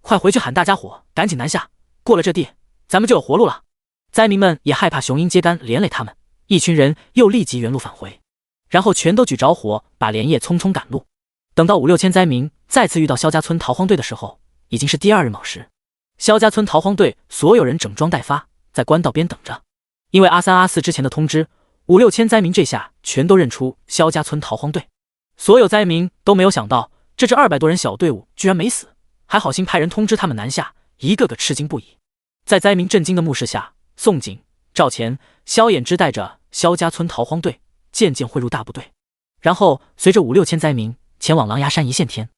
快回去喊大家伙赶紧南下，过了这地，咱们就有活路了。灾民们也害怕雄鹰秸秆连累他们，一群人又立即原路返回，然后全都举着火把连夜匆匆赶路。等到5、6千灾民再次遇到萧家村逃荒队的时候，已经是第2日卯时。萧家村逃荒队所有人整装待发，在官道边等着。因为阿3、阿4之前的通知，5、6千灾民这下全都认出萧家村逃荒队。所有灾民都没有想到，这支200多人小队伍居然没死，还好心派人通知他们南下，一个个吃惊不已。在灾民震惊的目视下，宋景、赵钱、萧衍之带着萧家村逃荒队渐渐汇入大部队，然后随着5、6千灾民前往狼牙山一线天。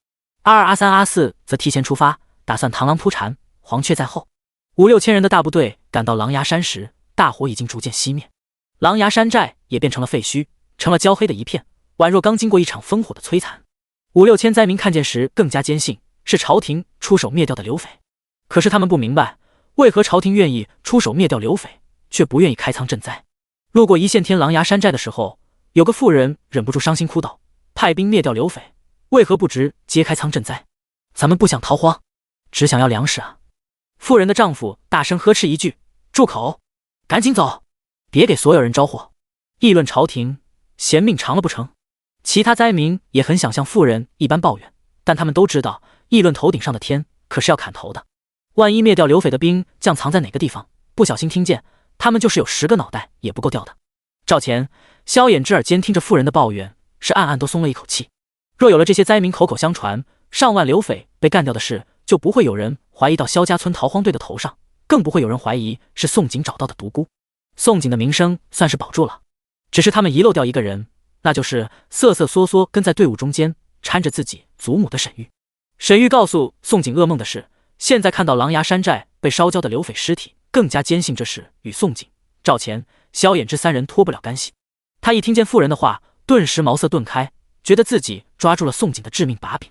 阿2、阿3、阿4则提前出发，打算螳螂扑蝉，黄雀在后。5、6千人的大部队赶到狼牙山时，大火已经逐渐熄灭，狼牙山寨也变成了废墟，成了焦黑的一片，宛若刚经过一场烽火的摧残。5、6千灾民看见时更加坚信是朝廷出手灭掉的刘匪，可是他们不明白，为何朝廷愿意出手灭掉刘匪，却不愿意开仓赈灾。路过一线天狼牙山寨的时候，有个妇人忍不住伤心哭道：“派兵灭掉刘匪，为何不直接开仓赈灾？咱们不想逃荒，只想要粮食啊！”妇人的丈夫大声呵斥一句：“住口！赶紧走，别给所有人招祸，议论朝廷，嫌命长了不成？”其他灾民也很想像妇人一般抱怨，但他们都知道，议论头顶上的天可是要砍头的。万一灭掉刘匪的兵将藏在哪个地方，不小心听见，他们就是有10个脑袋也不够掉的。赵钱、萧衍之耳尖听着妇人的抱怨，是暗暗都松了一口气。若有了这些灾民口口相传，上万刘匪被干掉的事，就不会有人怀疑到萧家村逃荒队的头上，更不会有人怀疑是宋景找到的独孤。宋景的名声算是保住了，只是他们遗漏掉一个人，那就是瑟瑟缩缩跟在队伍中间搀着自己祖母的沈玉。沈玉告诉宋景噩梦的是，现在看到狼牙山寨被烧焦的刘匪尸体，更加坚信这事与宋景、赵钱、萧衍之3人脱不了干系。他一听见妇人的话，顿时茅塞顿开，觉得自己抓住了宋景的致命把柄。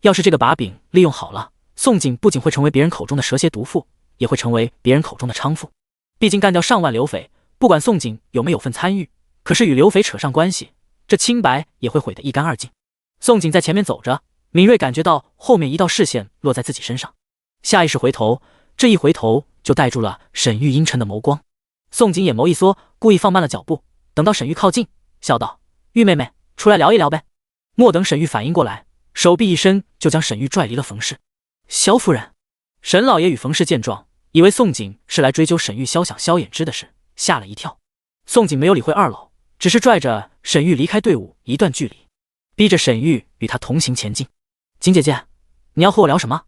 要是这个把柄利用好了，宋景不仅会成为别人口中的蛇蝎毒妇，也会成为别人口中的娼妇。毕竟干掉上万刘匪，不管宋景有没有份参与，可是与刘匪扯上关系，这清白也会毁得一干二净。宋景在前面走着，敏锐感觉到后面一道视线落在自己身上，下意识回头，这一回头就带住了沈玉阴沉的眸光。宋景眼眸一缩，故意放慢了脚步，等到沈玉靠近，笑道：“玉妹妹，出来聊一聊呗。”莫等沈玉反应过来，手臂一伸就将沈玉拽离了冯氏。萧夫人，沈老爷与冯氏见状，以为宋景是来追究沈玉肖想萧衍之的事，吓了一跳。宋景没有理会二老，只是拽着沈玉离开队伍一段距离，逼着沈玉与他同行前进。景姐姐，你要和我聊什么？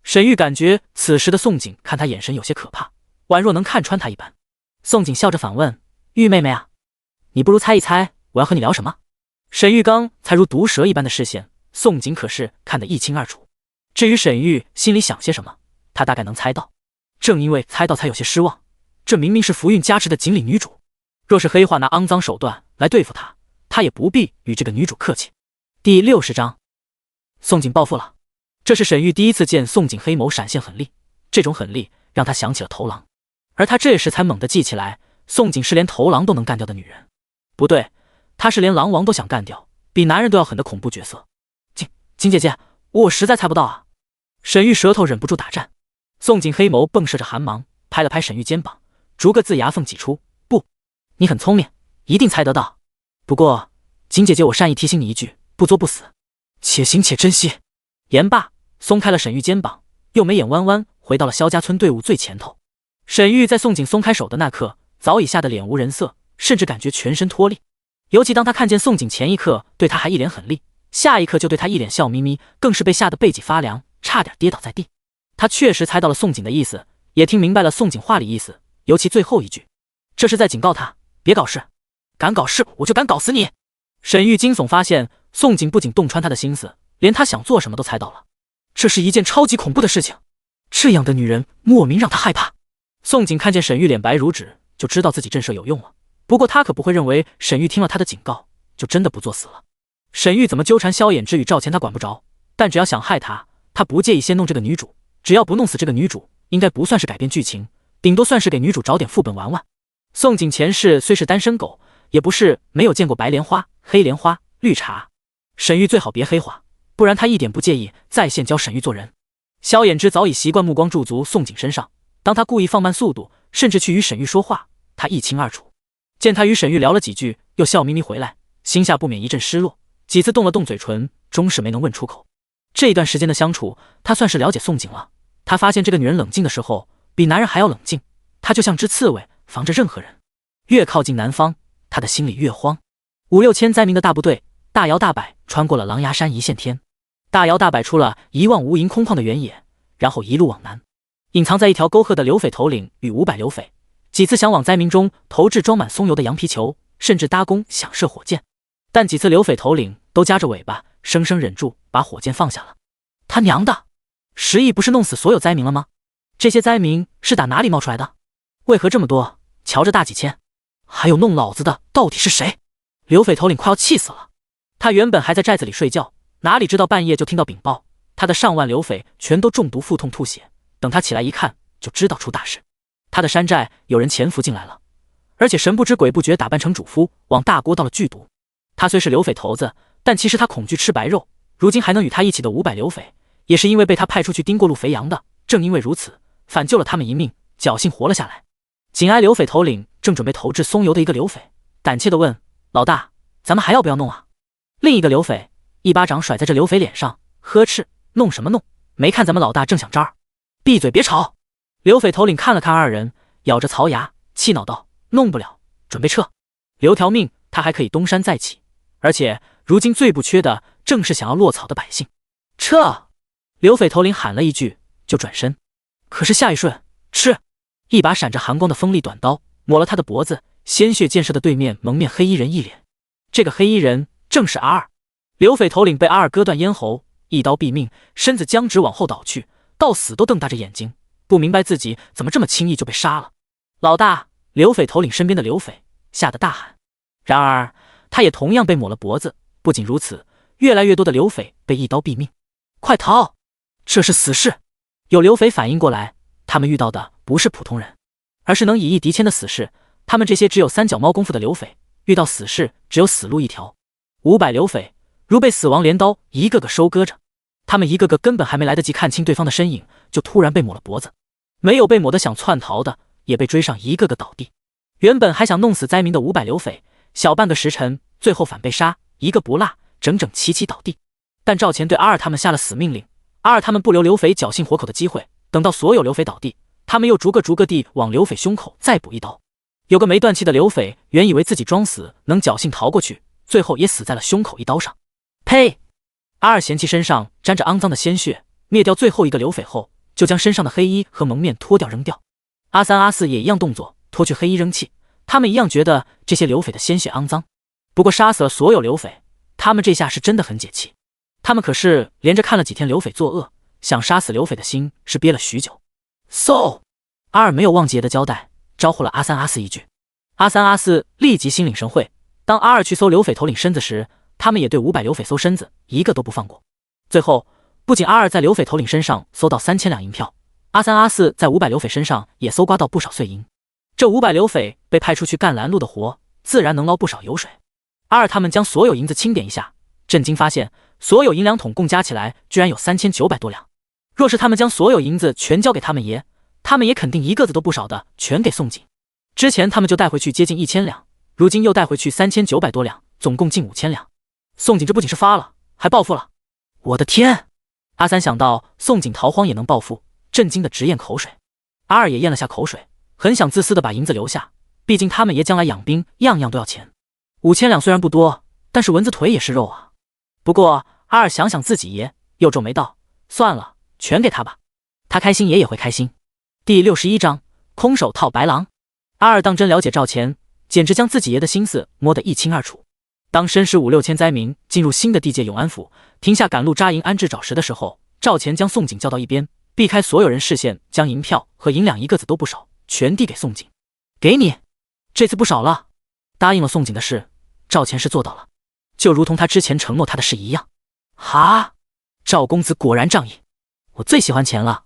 沈玉感觉此时的宋景看他眼神有些可怕，宛若能看穿他一般。宋景笑着反问：“玉妹妹啊，你不如猜一猜我要和你聊什么？”沈玉刚才如毒蛇一般的视线，宋景可是看得一清二楚。至于沈玉心里想些什么，他大概能猜到。正因为猜到才有些失望，这明明是福运加持的锦鲤女主，若是黑化拿肮脏手段来对付他，他也不必与这个女主客气。第60章，宋景报复了。这是沈玉第一次见宋景黑眸闪现狠厉，这种狠厉让他想起了头狼，而他这时才猛地记起来，宋景是连头狼都能干掉的女人。不对，她是连狼王都想干掉，比男人都要狠的恐怖角色。景姐姐，我实在猜不到啊！沈玉舌头忍不住打颤。宋景黑眸迸射着寒芒，拍了拍沈玉肩膀，逐个字牙缝挤出：“不，你很聪明，一定猜得到。不过，景姐姐，我善意提醒你一句，不作不死，且行且珍惜。”言罢，松开了沈玉肩膀，又眉眼弯弯，回到了萧家村队伍最前头。沈玉在宋景松开手的那刻，早已吓得脸无人色，甚至感觉全身脱力。尤其当他看见宋景前一刻对他还一脸狠厉，下一刻就对他一脸笑眯眯，更是被吓得背脊发凉，差点跌倒在地。他确实猜到了宋景的意思，也听明白了宋景话里意思，尤其最后一句，这是在警告他别搞事，敢搞事我就敢搞死你。沈玉惊悚发现，宋景不仅洞穿他的心思，连他想做什么都猜到了。这是一件超级恐怖的事情，这样的女人莫名让他害怕。宋景看见沈玉脸白如纸，就知道自己震慑有用了。不过他可不会认为沈玉听了他的警告就真的不作死了。沈玉怎么纠缠萧衍之与赵钱他管不着，但只要想害他，他不介意先弄这个女主。只要不弄死这个女主，应该不算是改变剧情，顶多算是给女主找点副本玩玩。宋景前世虽是单身狗，也不是没有见过白莲花、黑莲花、绿茶。沈玉最好别黑化，不然他一点不介意在线教沈玉做人。萧衍之早已习惯目光驻足宋景身上，当他故意放慢速度，甚至去与沈玉说话，他一清二楚。见他与沈玉聊了几句，又笑眯眯回来，心下不免一阵失落，几次动了动嘴唇，终是没能问出口。这一段时间的相处，他算是了解宋景了。他发现这个女人冷静的时候，比男人还要冷静。她就像只刺猬，防着任何人。越靠近南方，他的心里越慌。5、6千灾民的大部队，大摇大摆穿过了狼牙山一线天，大摇大摆出了一望无垠空旷的原野，然后一路往南。隐藏在一条沟壑的刘匪头领与500刘匪，几次想往灾民中投掷装满松油的羊皮球，甚至搭弓想射火箭，但几次刘匪头领都夹着尾巴，生生忍住把火箭放下了。他娘的，10亿不是弄死所有灾民了吗？这些灾民是打哪里冒出来的？为何这么多？瞧着大几千，还有弄老子的到底是谁？刘匪头领快要气死了。他原本还在寨子里睡觉，哪里知道半夜就听到禀报，他的上万刘匪全都中毒腹痛吐血。等他起来一看，就知道出大事。他的山寨有人潜伏进来了，而且神不知鬼不觉打扮成主夫，往大锅倒了剧毒。他虽是刘匪头子，但其实他恐惧吃白肉。如今还能与他一起的500刘匪，也是因为被他派出去盯过路肥羊的。正因为如此，反救了他们一命，侥幸活了下来。紧挨刘匪头领正准备投掷松油的一个刘匪，胆怯地问：“老大，咱们还要不要弄啊？”另一个刘匪一巴掌甩在这刘匪脸上，呵斥：“弄什么弄？没看咱们老大正想招儿？闭嘴，别吵！”刘匪头领看了看二人，咬着槽牙，气恼道：“弄不了，准备撤。留条命，他还可以东山再起。而且如今最不缺的，正是想要落草的百姓。撤！”刘匪头领喊了一句，就转身。可是下一瞬，吃！一把闪着寒光的锋利短刀抹了他的脖子，鲜血溅射的对面蒙面黑衣人一脸。这个黑衣人正是阿二。刘匪头领被阿二割断咽喉，一刀毙命，身子僵直往后倒去，到死都瞪大着眼睛，不明白自己怎么这么轻易就被杀了。老大！刘匪头领身边的刘匪吓得大喊。然而他也同样被抹了脖子。不仅如此，越来越多的刘匪被一刀毙命。快逃！这是死士！有刘匪反应过来，他们遇到的不是普通人，而是能以一敌千的死士。他们这些只有3脚猫功夫的刘匪，遇到死士只有死路一条。500刘匪如被死亡镰刀一个个收割着，他们一个个根本还没来得及看清对方的身影，就突然被抹了脖子。没有被抹得想窜逃的，也被追上一个个倒地。原本还想弄死灾民的500刘匪，小半个时辰，最后反被杀，一个不落，整整齐齐倒地。但赵钱对阿二他们下了死命令，阿二他们不留刘匪侥幸活口的机会，等到所有刘匪倒地，他们又逐个地往刘匪胸口再补一刀。有个没断气的刘匪原以为自己装死能侥幸逃过去，最后也死在了胸口一刀上。呸！阿二嫌弃身上沾着肮脏的鲜血，灭掉最后一个刘匪后，就将身上的黑衣和蒙面脱掉扔掉。阿三阿四也一样动作，脱去黑衣扔弃。他们一样觉得这些刘匪的鲜血肮脏。不过杀死了所有刘匪，他们这下是真的很解气。他们可是连着看了几天刘匪作恶，想杀死刘匪的心是憋了许久。嗖！阿二没有忘记爷的交代，招呼了阿三阿四一句。阿三阿四立即心领神会。当阿二去搜刘匪头领身子时，他们也对500刘匪搜身子，一个都不放过。最后不仅阿二在刘匪头领身上搜到3000两银票，阿三阿四在500刘匪身上也搜刮到不少碎银。这500刘匪被派出去干拦路的活，自然能捞不少油水。阿二他们将所有银子清点一下，震惊发现所有银两桶共加起来居然有3900多两。若是他们将所有银子全交给他们爷，他们也肯定一个子都不少的全给宋景。之前他们就带回去接近1000两，如今又带回去3900多两，总共近5000两。宋景这不仅是发了，还暴富了。我的天！阿三想到宋景逃荒也能暴富，震惊的直咽口水。阿二也咽了下口水，很想自私的把银子留下，毕竟他们爷将来养兵，样样都要钱。5000两虽然不多，但是蚊子腿也是肉啊。不过阿尔想想自己爷，又皱眉道：“算了，全给他吧，他开心爷也会开心。”第61章空手套白狼。阿尔当真了解赵钱，简直将自己爷的心思摸得一清二楚。当申时5、6千灾民进入新的地界永安府，停下赶路扎营安置找食的时候，赵钱将宋景叫到一边，避开所有人视线，将银票和银两一个子都不少，全递给宋景。给你，这次不少了。答应了宋景的事，赵钱是做到了，就如同他之前承诺他的事一样。哈，赵公子果然仗义，我最喜欢钱了，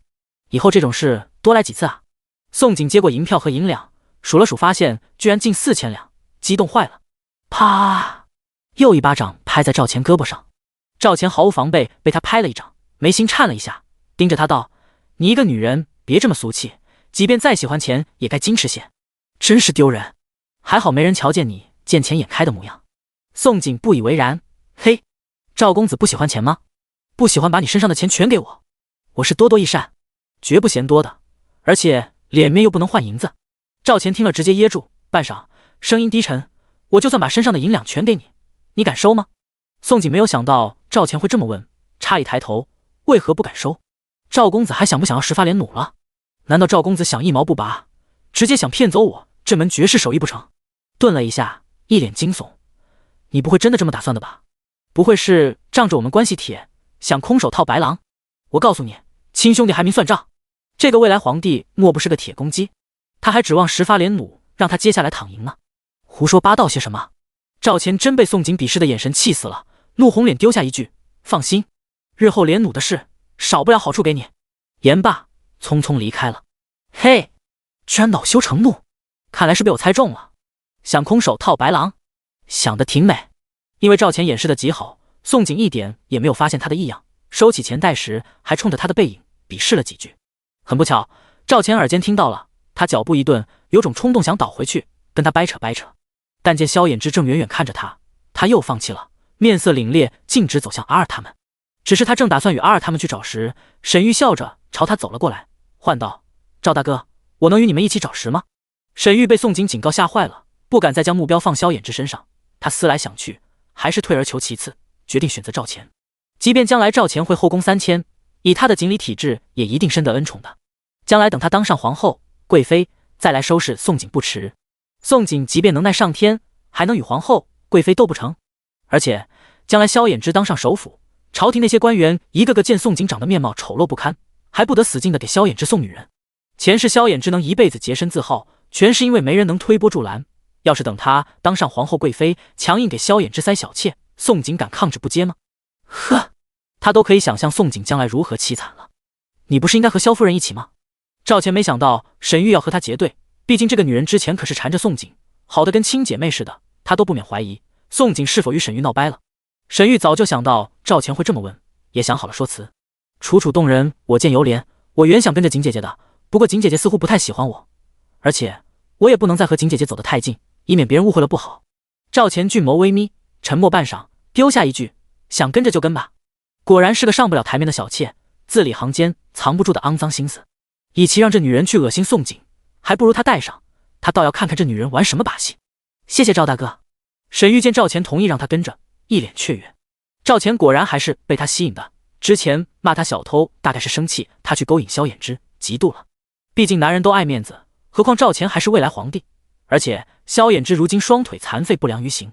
以后这种事多来几次啊。宋景接过银票和银两，数了数，发现居然近4000两，激动坏了。啪，又一巴掌拍在赵钱胳膊上。赵钱毫无防备被他拍了一掌，眉心颤了一下，盯着他道：“你一个女人别这么俗气，即便再喜欢钱也该矜持些，真是丢人。还好没人瞧见你见钱眼开的模样。”宋景不以为然：“嘿，赵公子不喜欢钱吗？不喜欢把你身上的钱全给我，我是多多益善，绝不嫌多的，而且脸面又不能换银子。”赵钱听了直接噎住，半晌声音低沉：“我就算把身上的银两全给你，你敢收吗？”宋景没有想到赵钱会这么问，诧异抬头：“为何不敢收？赵公子还想不想要10发连弩了？难道赵公子想一毛不拔，直接想骗走我这门绝世手艺不成？”顿了一下，一脸惊悚：“你不会真的这么打算的吧？不会是仗着我们关系铁，想空手套白狼？我告诉你，亲兄弟还明算账，这个未来皇帝莫不是个铁公鸡？他还指望10发连弩让他接下来躺赢呢？胡说八道些什么？”赵钱真被宋景鄙视的眼神气死了，怒红脸丢下一句：“放心，日后连弩的事少不了好处给你。”言罢，匆匆离开了。嘿，居然恼羞成怒，看来是被我猜中了。想空手套白狼，想得挺美。因为赵钱掩饰的极好，宋景一点也没有发现他的异样，收起钱袋时还冲着他的背影鄙视了几句。很不巧，赵钱耳尖听到了，他脚步一顿，有种冲动想倒回去跟他掰扯掰扯，但见萧衍之正远远看着他，他又放弃了，面色凛冽，径直走向阿尔他们。只是他正打算与阿尔他们去找时，沈玉笑着朝他走了过来，唤道：“赵大哥，我能与你们一起找食吗？”沈玉被宋景警告吓坏了，不敢再将目标放萧衍之身上，他思来想去，还是退而求其次，决定选择赵钱。即便将来赵钱会后宫3000，以他的锦鲤体质，也一定深得恩宠的。将来等他当上皇后、贵妃，再来收拾宋景不迟。宋景即便能耐上天，还能与皇后、贵妃斗不成？而且将来萧衍之当上首辅，朝廷那些官员一个个见宋景长得面貌丑陋不堪，还不得死劲的给萧衍之送女人。前世萧衍之能一辈子洁身自好，全是因为没人能推波助澜。要是等他当上皇后贵妃，强硬给萧衍之塞小妾，宋景敢抗旨不接吗？呵，他都可以想象宋景将来如何凄惨了。你不是应该和萧夫人一起吗？赵钱没想到沈玉要和他结对，毕竟这个女人之前可是缠着宋景，好的跟亲姐妹似的，他都不免怀疑宋景是否与沈玉闹掰了。沈玉早就想到赵钱会这么问，也想好了说辞：“楚楚动人，我见犹怜。我原想跟着景姐姐的，不过景姐姐似乎不太喜欢我，而且我也不能再和景姐姐走得太近，以免别人误会了不好。”赵钱俊眸微眯，沉默半晌，丢下一句：“想跟着就跟吧。”果然是个上不了台面的小妾，字里行间藏不住的肮脏心思。与其让这女人去恶心宋景，还不如他带上，他倒要看看这女人玩什么把戏。谢谢赵大哥。沈玉见赵钱同意让他跟着，一脸雀跃。赵钱果然还是被他吸引的，之前骂他小偷，大概是生气他去勾引萧衍之，嫉妒了。毕竟男人都爱面子，何况赵钱还是未来皇帝，而且萧衍之如今双腿残废，不良于行，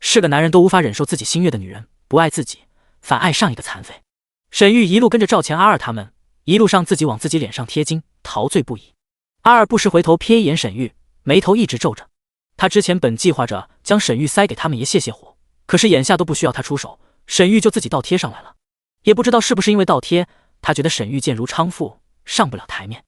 是个男人都无法忍受自己心悦的女人不爱自己，反爱上一个残废。沈玉一路跟着赵钱、阿二他们，一路上自己往自己脸上贴金，陶醉不已。阿二不时回头瞥一眼沈玉，眉头一直皱着。他之前本计划着将沈玉塞给他们爷泄泄火，可是眼下都不需要他出手，沈玉就自己倒贴上来了。也不知道是不是因为倒贴，他觉得沈玉贱如娼妇，上不了台面。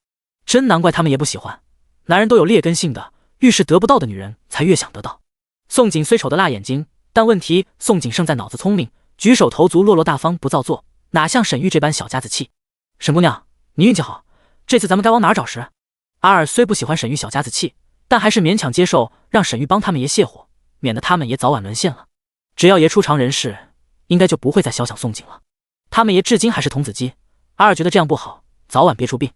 真难怪他们也不喜欢，男人都有劣根性的，越是得不到的女人才越想得到。宋景虽丑得辣眼睛，但问题宋景胜在脑子聪明，举手投足落落大方不造作，哪像沈玉这般小家子气。沈姑娘，你运气好，这次咱们该往哪儿找食？阿尔虽不喜欢沈玉小家子气，但还是勉强接受让沈玉帮他们爷泄火，免得他们爷早晚沦陷了。只要爷出长人事，应该就不会再肖想宋景了。他们爷至今还是童子鸡，阿尔觉得这样不好，早晚憋出病。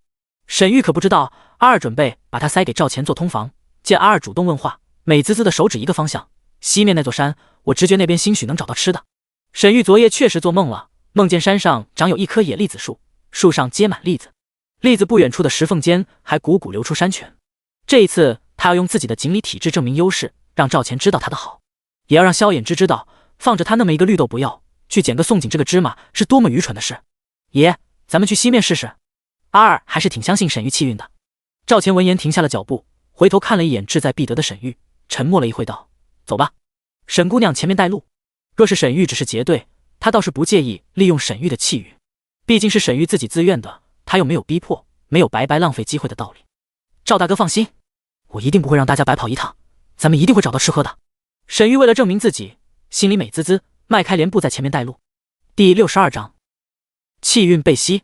沈玉可不知道阿二准备把他塞给赵钱做通房，见阿二主动问话，美滋滋的手指一个方向，西面那座山，我直觉那边兴许能找到吃的。沈玉昨夜确实做梦了，梦见山上长有一棵野栗子树，树上结满栗子，栗子不远处的石缝间还汩汩流出山泉。这一次他要用自己的锦鲤体质证明优势，让赵钱知道他的好，也要让萧衍之知道放着他那么一个绿豆不要，去捡个宋锦这个芝麻是多么愚蠢的事。爷，咱们去西面试试。阿二还是挺相信沈玉气运的。赵钱闻言停下了脚步，回头看了一眼志在必得的沈玉，沉默了一会道：走吧，沈姑娘前面带路。若是沈玉只是结队，他倒是不介意利用沈玉的气运，毕竟是沈玉自己自愿的，他又没有逼迫，没有白白浪费机会的道理。赵大哥放心，我一定不会让大家白跑一趟，咱们一定会找到吃喝的。沈玉为了证明自己，心里美滋滋，迈开莲步在前面带路。第62章，气运被吸。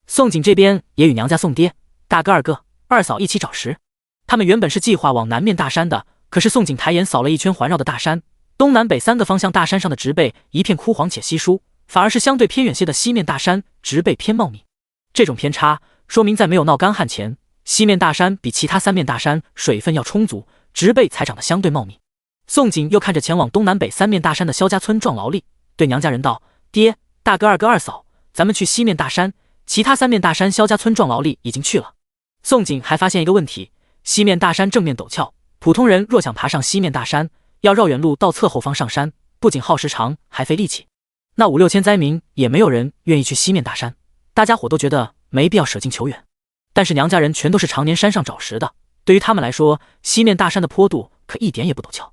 宋锦这边也与娘家宋爹、大哥、二哥、二嫂一起找食。他们原本是计划往南面大山的，可是宋锦抬眼扫了一圈环绕的大山，东南北3个方向大山上的植被一片枯黄且稀疏，反而是相对偏远些的西面大山植被偏茂密。这种偏差说明在没有闹干旱前，西面大山比其他3面大山水分要充足，植被才长得相对茂密。宋锦又看着前往东南北3面大山的萧家村壮劳力，对娘家人道：爹、大哥、二哥、二嫂，咱们去西面大山，其他3面大山萧家村壮劳力已经去了。宋锦还发现一个问题，西面大山正面陡峭，普通人若想爬上西面大山，要绕远路到侧后方上山，不仅耗时长，还费力气。那5、6千灾民也没有人愿意去西面大山，大家伙都觉得没必要舍近求远。但是娘家人全都是常年山上找食的，对于他们来说，西面大山的坡度可一点也不陡峭。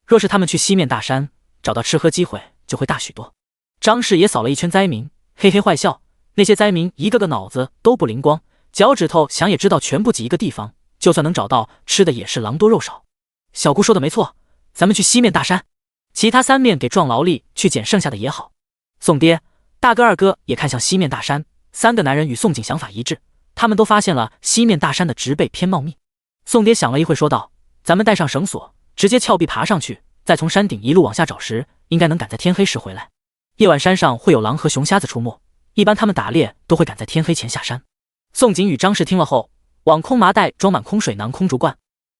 若是他们去西面大山，找到吃喝机会就会大许多。张氏也扫了一圈灾民，嘿嘿坏笑。那些灾民一个个脑子都不灵光，脚趾头想也知道全部挤一个地方，就算能找到吃的也是狼多肉少。小姑说的没错，咱们去西面大山，其他3面给壮劳力去捡剩下的也好。宋爹、大哥、二哥也看向西面大山，3个男人与宋锦想法一致，他们都发现了西面大山的植被偏茂密。宋爹想了一会说道：咱们带上绳索，直接峭壁爬上去，再从山顶一路往下找食，应该能赶在天黑时回来。夜晚山上会有狼和熊瞎子出没，一般他们打猎都会赶在天黑前下山。宋锦与张氏听了后，往空麻袋装满空水囊、空竹罐，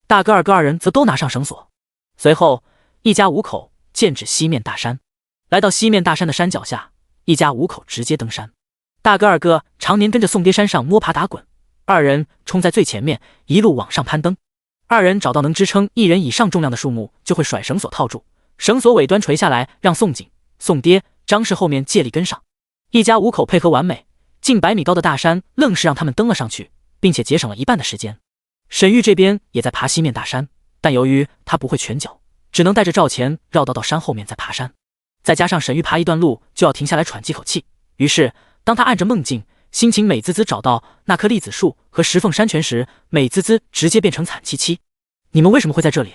大哥、二哥2人则都拿上绳索。随后一家5口剑指西面大山。来到西面大山的山脚下，一家5口直接登山。大哥、二哥常年跟着宋爹山上摸爬打滚，2人冲在最前面，一路往上攀登。2人找到能支撑1人以上重量的树木，就会甩绳索套住，绳索尾端垂下来，让宋锦、宋爹、张氏后面借力跟上。一家5口配合完美，近100米高的大山愣是让他们登了上去，并且节省了一半的时间。沈玉这边也在爬西面大山，但由于他不会拳脚，只能带着赵钱绕道到山后面再爬山。再加上沈玉爬一段路就要停下来喘几口气，于是当他按着梦境，心情美滋滋找到那棵栗子树和石缝山泉时，美滋滋直接变成惨戚戚。你们为什么会在这里？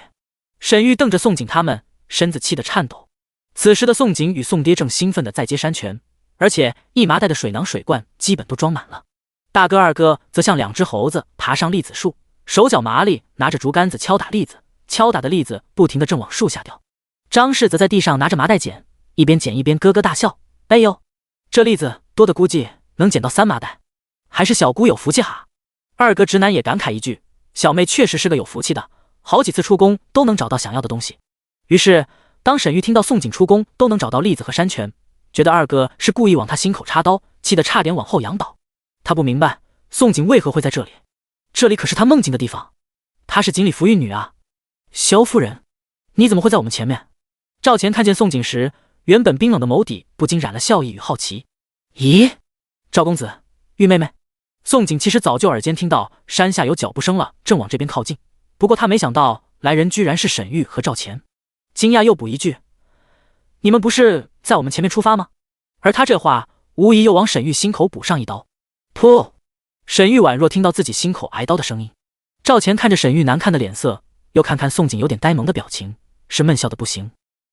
沈玉瞪着宋锦他们，身子气得颤抖。此时的宋锦与宋爹正兴奋地在接山泉，而且一麻袋的水囊水罐基本都装满了。大哥、二哥则像2只猴子爬上栗子树，手脚麻利，拿着竹竿子敲打栗子，敲打的栗子不停地正往树下掉。张氏则在地上拿着麻袋捡，一边捡一边咯咯大笑。哎呦，这栗子多的估计能捡到3麻袋，还是小姑有福气哈。二哥直男也感慨一句，小妹确实是个有福气的，好几次出宫都能找到想要的东西。于是当沈玉听到宋锦出宫都能找到栗子和山泉，觉得二哥是故意往他心口插刀，气得差点往后仰倒。他不明白宋锦为何会在这里，这里可是他梦境的地方，她是锦鲤福运女啊。萧夫人，你怎么会在我们前面？赵钱看见宋锦时，原本冰冷的眸底不禁染了笑意与好奇。咦，赵公子，玉妹妹。宋锦其实早就耳尖听到山下有脚步声了，正往这边靠近，不过他没想到来人居然是沈玉和赵钱，惊讶又补一句：你们不是在我们前面出发吗？而他这话无疑又往沈玉心口补上一刀。噗！沈玉宛若听到自己心口挨刀的声音。赵钱看着沈玉难看的脸色，又看看宋锦有点呆萌的表情，是闷笑的不行。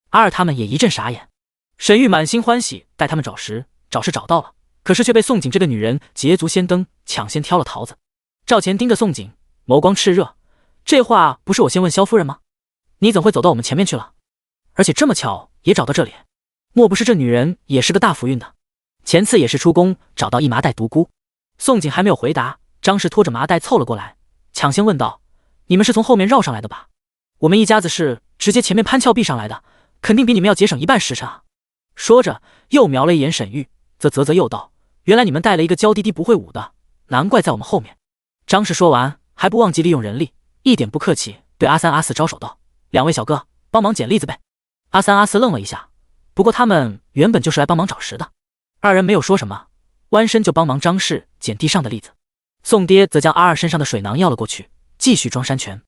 阿二他们也一阵傻眼。沈玉满心欢喜带他们找食找到了，可是却被宋锦这个女人捷足先登，抢先挑了桃子。赵钱盯着宋锦，眸光炽热，这话不是我先问萧夫人吗？你怎会走到我们前面去了？而且这么巧也找到这里，莫不是这女人也是个大福运的？前次也是出宫找到一麻袋独孤。宋锦还没有回答，张氏拖着麻袋凑了过来，抢先问道：“你们是从后面绕上来的吧？我们一家子是直接前面潘峭壁上来的，肯定比你们要节省1半时辰啊。”说着又瞄了一眼沈玉，啧又道：“原来你们带了一个娇滴滴不会舞的，难怪在我们后面。”张氏说完还不忘记利用人力，一点不客气对阿三阿四招手道：“2位小哥，帮忙捡栗子呗。”阿三阿四愣了一下，不过他们原本就是来帮忙找食的。2人没有说什么，弯身就帮忙张氏捡地上的栗子。宋爹则将阿二身上的水囊要了过去，继续装山泉。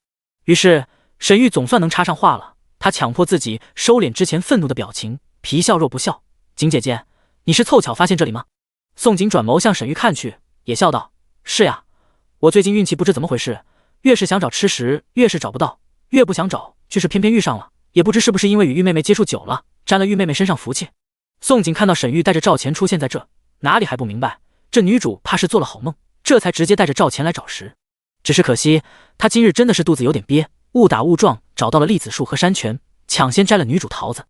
于是沈玉总算能插上话了，他强迫自己收敛之前愤怒的表情，皮笑肉不笑：“景姐姐，你是凑巧发现这里吗？”宋景转眸向沈玉看去，也笑道：“是呀，我最近运气不知怎么回事，越是想找吃食越是找不到，越不想找却是偏偏遇上了，也不知是不是因为与玉妹妹接触久了，沾了玉妹妹身上福气。”宋景看到沈玉带着赵钱出现在这，哪里还不明白，这女主怕是做了好梦，这才直接带着赵钱来找食。只是可惜他今日真的是肚子有点憋，误打误撞找到了栗子树和山泉，抢先摘了女主桃子。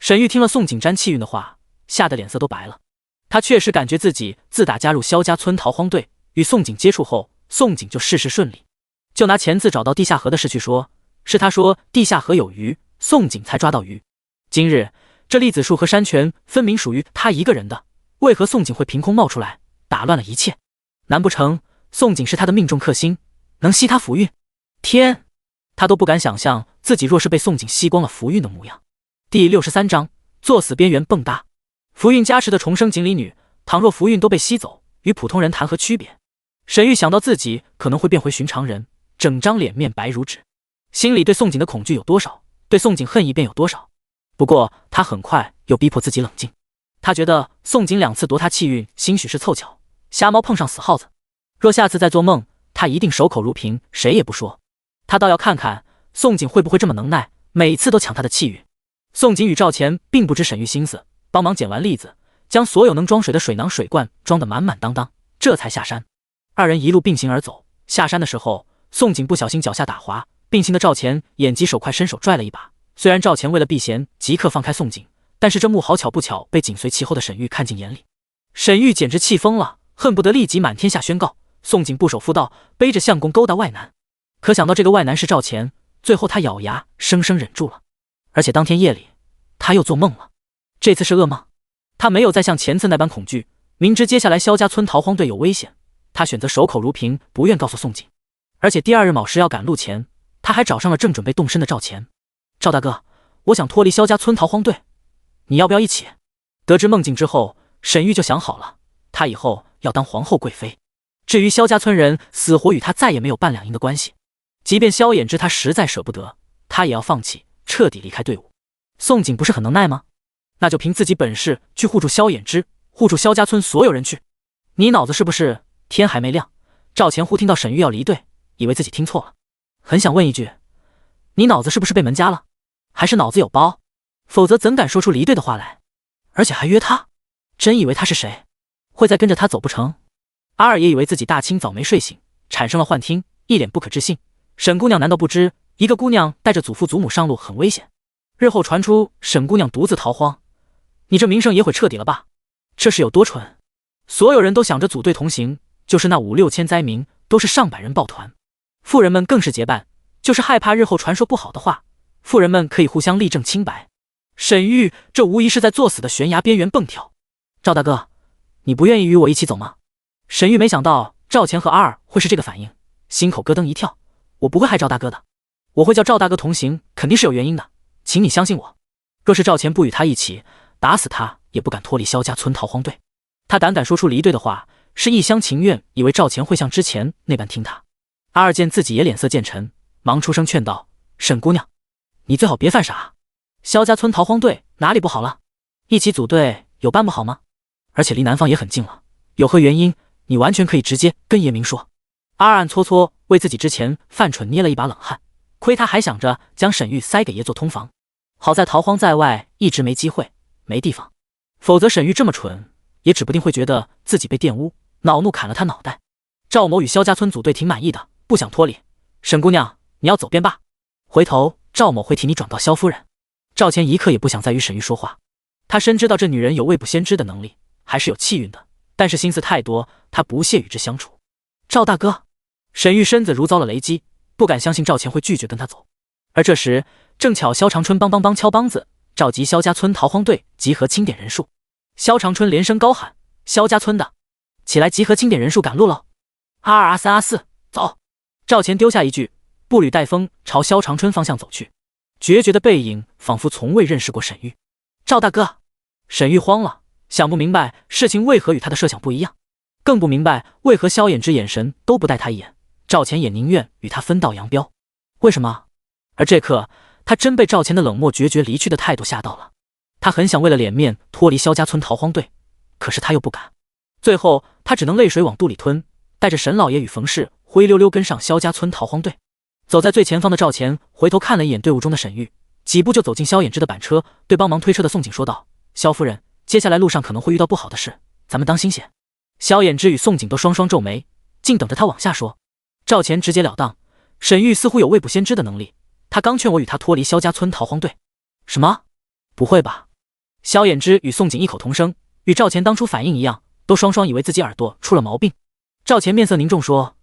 沈玉听了宋景沾气运的话，吓得脸色都白了。他确实感觉自己自打加入萧家村逃荒队，与宋景接触后，宋景就事事顺利。就拿前次找到地下河的事去说，是他说地下河有鱼，宋景才抓到鱼。今日这栗子树和山泉分明属于他一个人的，为何宋景会凭空冒出来，打乱了一切？难不成宋景是他的命中克星，能吸他福运？天，他都不敢想象自己若是被宋景吸光了福运的模样。第63章作死边缘蹦跶。福运加持的重生锦鲤女，倘若福运都被吸走，与普通人谈何区别？沈玉想到自己可能会变回寻常人，整张脸面白如纸，心里对宋景的恐惧有多少，对宋景恨意便有多少。不过他很快又逼迫自己冷静，他觉得宋景2次夺他气运，兴许是凑巧，瞎猫碰上死耗子。若下次再做梦，他一定守口如瓶，谁也不说。他倒要看看宋景会不会这么能耐，每次都抢他的气运。宋景与赵钱并不知沈玉心思，帮忙捡完栗子，将所有能装水的水囊水罐装得满满当当，这才下山。2人一路并行而走，下山的时候，宋景不小心脚下打滑，并行的赵钱眼疾手快，伸手拽了一把。虽然赵钱为了避嫌，即刻放开宋景，但是这幕好巧不巧被紧随其后的沈玉看进眼里。沈玉简直气疯了，恨不得立即满天下宣告宋景不守妇道，背着相公勾搭外男。可想到这个外男是赵钱，最后他咬牙生生忍住了。而且当天夜里，他又做梦了。这次是噩梦，他没有再像前次那般恐惧，明知接下来萧家村逃荒队有危险，他选择守口如瓶，不愿告诉宋景。而且第2日卯时要赶路前，他还找上了正准备动身的赵钱。赵大哥，我想脱离萧家村逃荒队，你要不要一起？得知梦境之后，沈玉就想好了，他以后要当皇后贵妃。至于萧家村人，死活与他再也没有半两银的关系。即便萧衍之他实在舍不得，他也要放弃，彻底离开队伍。宋景不是很能耐吗？那就凭自己本事去护住萧衍之，护住萧家村所有人去。你脑子是不是天还没亮？赵钱忽听到沈玉要离队，以为自己听错了，很想问一句，你脑子是不是被门夹了，还是脑子有包？否则怎敢说出离队的话来？而且还约他，真以为他是谁，会再跟着他走不成？阿二也以为自己大清早没睡醒，产生了幻听，一脸不可置信。沈姑娘难道不知一个姑娘带着祖父祖母上路很危险？日后传出沈姑娘独自逃荒，你这名声也毁彻底了吧？这是有多蠢？所有人都想着组队同行，就是那5、6千灾民都是上百人抱团，妇人们更是结伴，就是害怕日后传说不好的话，妇人们可以互相力证清白。沈玉这无疑是在作死的悬崖边缘蹦跳。赵大哥，你不愿意与我一起走吗？沈玉没想到赵钱和阿二会是这个反应，心口咯噔一跳。我不会害赵大哥的，我会叫赵大哥同行，肯定是有原因的，请你相信我。若是赵钱不与他一起，打死他也不敢脱离萧家村逃荒队。他胆敢说出离队的话，是一厢情愿，以为赵钱会像之前那般听他。阿二见自己也脸色渐沉，忙出声劝道：“沈姑娘，你最好别犯傻。萧家村逃荒队哪里不好了？一起组队有办不好吗？而且离南方也很近了，有何原因，你完全可以直接跟爷明说。”阿二暗搓搓为自己之前犯蠢捏了一把冷汗，亏他还想着将沈玉塞给爷做通房，好在逃荒在外，一直没机会，没地方，否则沈玉这么蠢，也指不定会觉得自己被玷污，恼怒砍了他脑袋。赵某与萧家村组队挺满意的，不想脱离。沈姑娘，你要走便罢，回头赵某会替你转告萧夫人。赵钱一刻也不想再与沈玉说话，他深知道这女人有未卜先知的能力，还是有气运的，但是心思太多，他不屑与之相处。赵大哥。沈玉身子如遭了雷击，不敢相信赵钱会拒绝跟他走。而这时正巧萧长春梆梆梆敲梆子，召集萧家村逃荒队集合清点人数。萧长春连声高喊：萧家村的，起来集合清点人数赶路喽！A2 A3 A4，走！赵钱丢下一句，步履带风朝萧长春方向走去，决绝的背影仿佛从未认识过沈玉。赵大哥！沈玉慌了，想不明白事情为何与他的设想不一样，更不明白为何萧衍之眼神都不带他一眼，赵钱也宁愿与他分道扬镳。为什么？而这刻他真被赵钱的冷漠决绝离去的态度吓到了。他很想为了脸面脱离萧家村逃荒队，可是他又不敢。最后他只能泪水往肚里吞，带着沈老爷与冯氏灰溜溜跟上萧家村逃荒队。走在最前方的赵钱回头看了一眼队伍中的沈玉，几步就走进萧衍之的板车，对帮忙推车的宋景说道：萧夫人，接下来路上可能会遇到不好的事，咱们当心些。萧衍之与宋景都双双皱眉，竟等着他往下说。赵钱直截了当，沈玉似乎有未卜先知的能力，他刚劝我与他脱离萧家村逃荒队。什么？不会吧？萧衍之与宋景异口同声，与赵钱当初反应一样，都双双以为自己耳朵出了毛病。赵钱面色凝重说：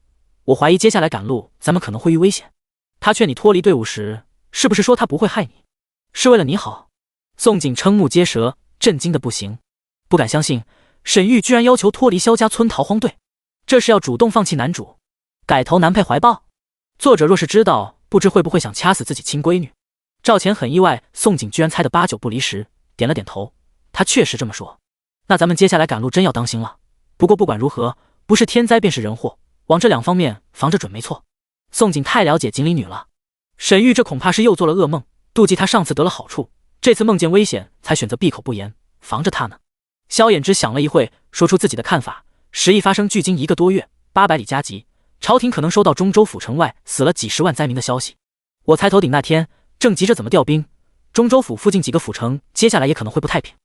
我怀疑接下来赶路咱们可能会遇危险。他劝你脱离队伍时，是不是说他不会害你，是为了你好？宋景瞠目结舌，震惊的不行，不敢相信沈玉居然要求脱离萧家村逃荒队，这是要主动放弃男主，改投男配怀抱。作者若是知道，不知会不会想掐死自己亲闺女。赵钱很意外宋景居然猜得8九不离10，点了点头，他确实这么说。那咱们接下来赶路真要当心了，不过不管如何，不是天灾便是人祸，往这两方面防着准没错。宋景太了解锦鲤女了，沈玉这恐怕是又做了噩梦，妒忌他上次得了好处，这次梦见危险才选择闭口不言，防着他呢。萧衍之想了一会，说出自己的看法：10亿发生距今1个多月，800里加急，朝廷可能收到中州府城外死了几十万灾民的消息。我猜头顶那天正急着怎么调兵，中州府附近几个府城接下来也可能会不太平。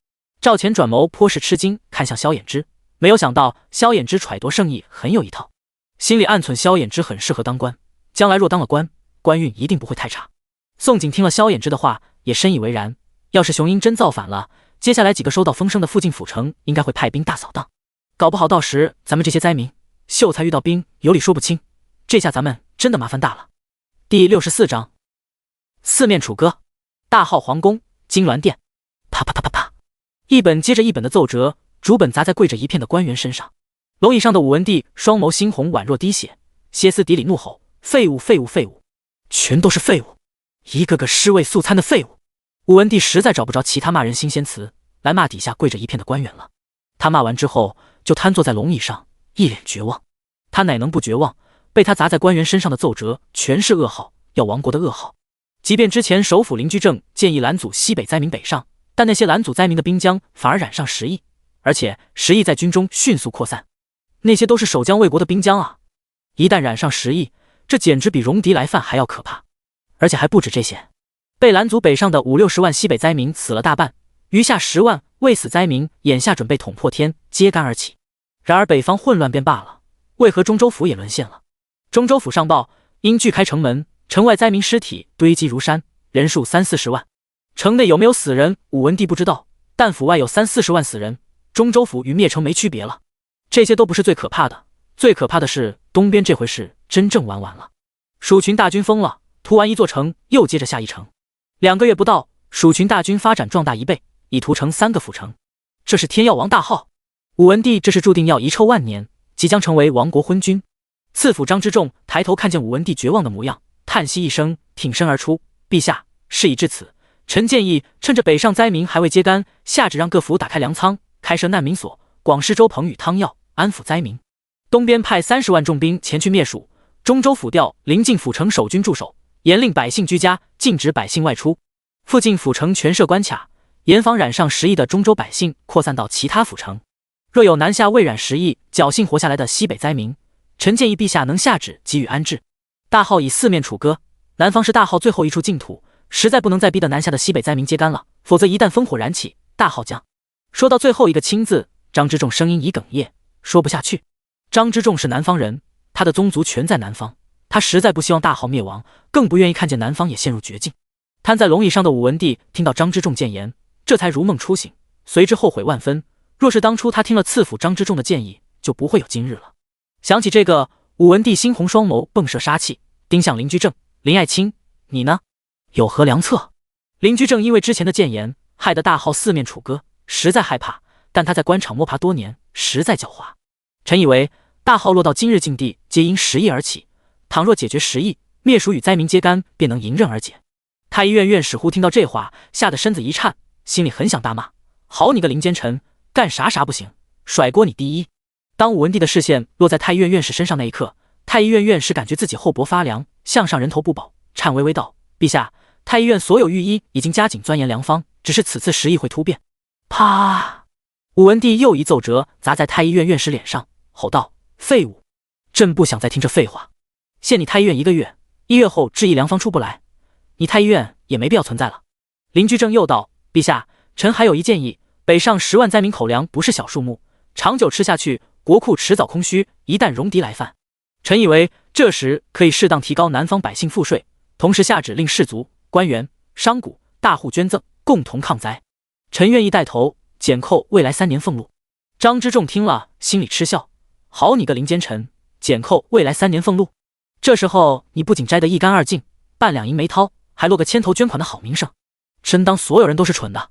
赵钱转眸颇是吃惊，看向萧衍之，没有想到萧衍之揣度圣意很有一套，心里暗忖萧衍之很适合当官，将来若当了官，官运一定不会太差。宋景听了萧衍之的话，也深以为然。要是雄鹰真造反了，接下来几个收到风声的附近府城应该会派兵大扫荡，搞不好到时咱们这些灾民秀才遇到兵有理说不清，这下咱们真的麻烦大了。第64章四面楚歌。大号皇宫金銮殿，啪啪啪啪啪，一本接着一本的奏折，逐本砸在跪着一片的官员身上。龙椅上的武文帝双眸猩红，宛若滴血，歇斯底里怒吼：废物废物废物，全都是废物，一个个尸位素餐的废物。武文帝实在找不着其他骂人新鲜词来骂底下跪着一片的官员了。他骂完之后就瘫坐在龙椅上，一脸绝望。他哪能不绝望？被他砸在官员身上的奏折全是噩耗，要亡国的噩耗。即便之前首辅林居正建议拦阻西北灾民北上，但那些拦阻灾民的兵将反而染上10亿，而且10亿在军中迅速扩散，那些都是守疆卫国的兵将啊！一旦染上10亿，这简直比戎狄来犯还要可怕。而且还不止这些，被拦阻北上的5、60万西北灾民死了大半，余下10万未死灾民眼下准备捅破天，揭竿而起。然而北方混乱便罢了，为何中州府也沦陷了？中州府上报，因锯开城门，城外灾民尸体堆积如山，人数30、40万。城内有没有死人，武文帝不知道，但府外有30、40万死人，中州府与灭城没区别了。这些都不是最可怕的，最可怕的是东边这回事真正玩完了。蜀群大军疯了，屠完一座城，又接着下一城。2个月不到，蜀群大军发展壮大1倍，已屠城3个府城。这是天耀王大号，武文帝这是注定要遗臭万年，即将成为亡国昏君。次府张之重抬头看见武文帝绝望的模样，叹息一声，挺身而出：陛下，事已至此，臣建议趁着北上灾民还未揭竿，下旨让各府打开粮仓，开设难民所，广施粥棚与汤药，安抚灾民。东边派30万重兵前去灭蜀，中州府调临近府城守军驻守，严令百姓居家，禁止百姓外出。附近府城全设关卡，严防染上10亿的中州百姓扩散到其他府城。若有南下未染10亿侥幸活下来的西北灾民，臣建议陛下能下旨给予安置。大号以4面楚歌，南方是大号最后一处净土，实在不能再逼得南下的西北灾民揭竿了，否则一旦烽火燃起，大号将……说到最后一个亲字，张之重声音已哽咽，说不下去。张之重是南方人，他的宗族全在南方，他实在不希望大号灭亡，更不愿意看见南方也陷入绝境。瘫在龙椅上的武文帝听到张之重谏言，这才如梦初醒，随之后悔万分。若是当初他听了次府张之重的建议，就不会有今日了。想起这个，武文帝猩红双眸迸射杀气，盯向林居正、林爱卿：“你呢？有何良策？”林居正因为之前的谏言，害得大号四面楚歌，实在害怕。但他在官场摸爬多年，实在狡猾。臣以为大号落到今日境地，皆因时疫而起。倘若解决时疫，灭蜀与灾民皆干，便能迎刃而解。太医院院士忽听到这话，吓得身子一颤，心里很想大骂：“好你个林奸臣，干啥不行，甩锅你第一！”当武文帝的视线落在太医院院士身上那一刻，太医院院士感觉自己后脖发凉，向上人头不保，颤巍巍道：“陛下，太医院所有御医已经加紧钻研良方，只是此次时疫会突变。”啪！武文帝又一奏折砸在太医院院士脸上，吼道：“废物！朕不想再听这废话。限你太医院1个月，1月后治疫良方出不来，你太医院也没必要存在了。”林居正又道：“陛下，臣还有一建议，北上10万灾民口粮不是小数目，长久吃下去，国库迟早空虚，一旦戎狄来犯，臣以为这时可以适当提高南方百姓赋税，同时下旨令士族、官员、商贾、大户捐赠，共同抗灾。臣愿意带头减扣未来3年俸禄。”张之洞听了，心里嗤笑：“好你个林奸臣，减扣未来3年俸禄！这时候你不仅摘得一干二净，半两银没掏，还落个牵头捐款的好名声，真当所有人都是蠢的？”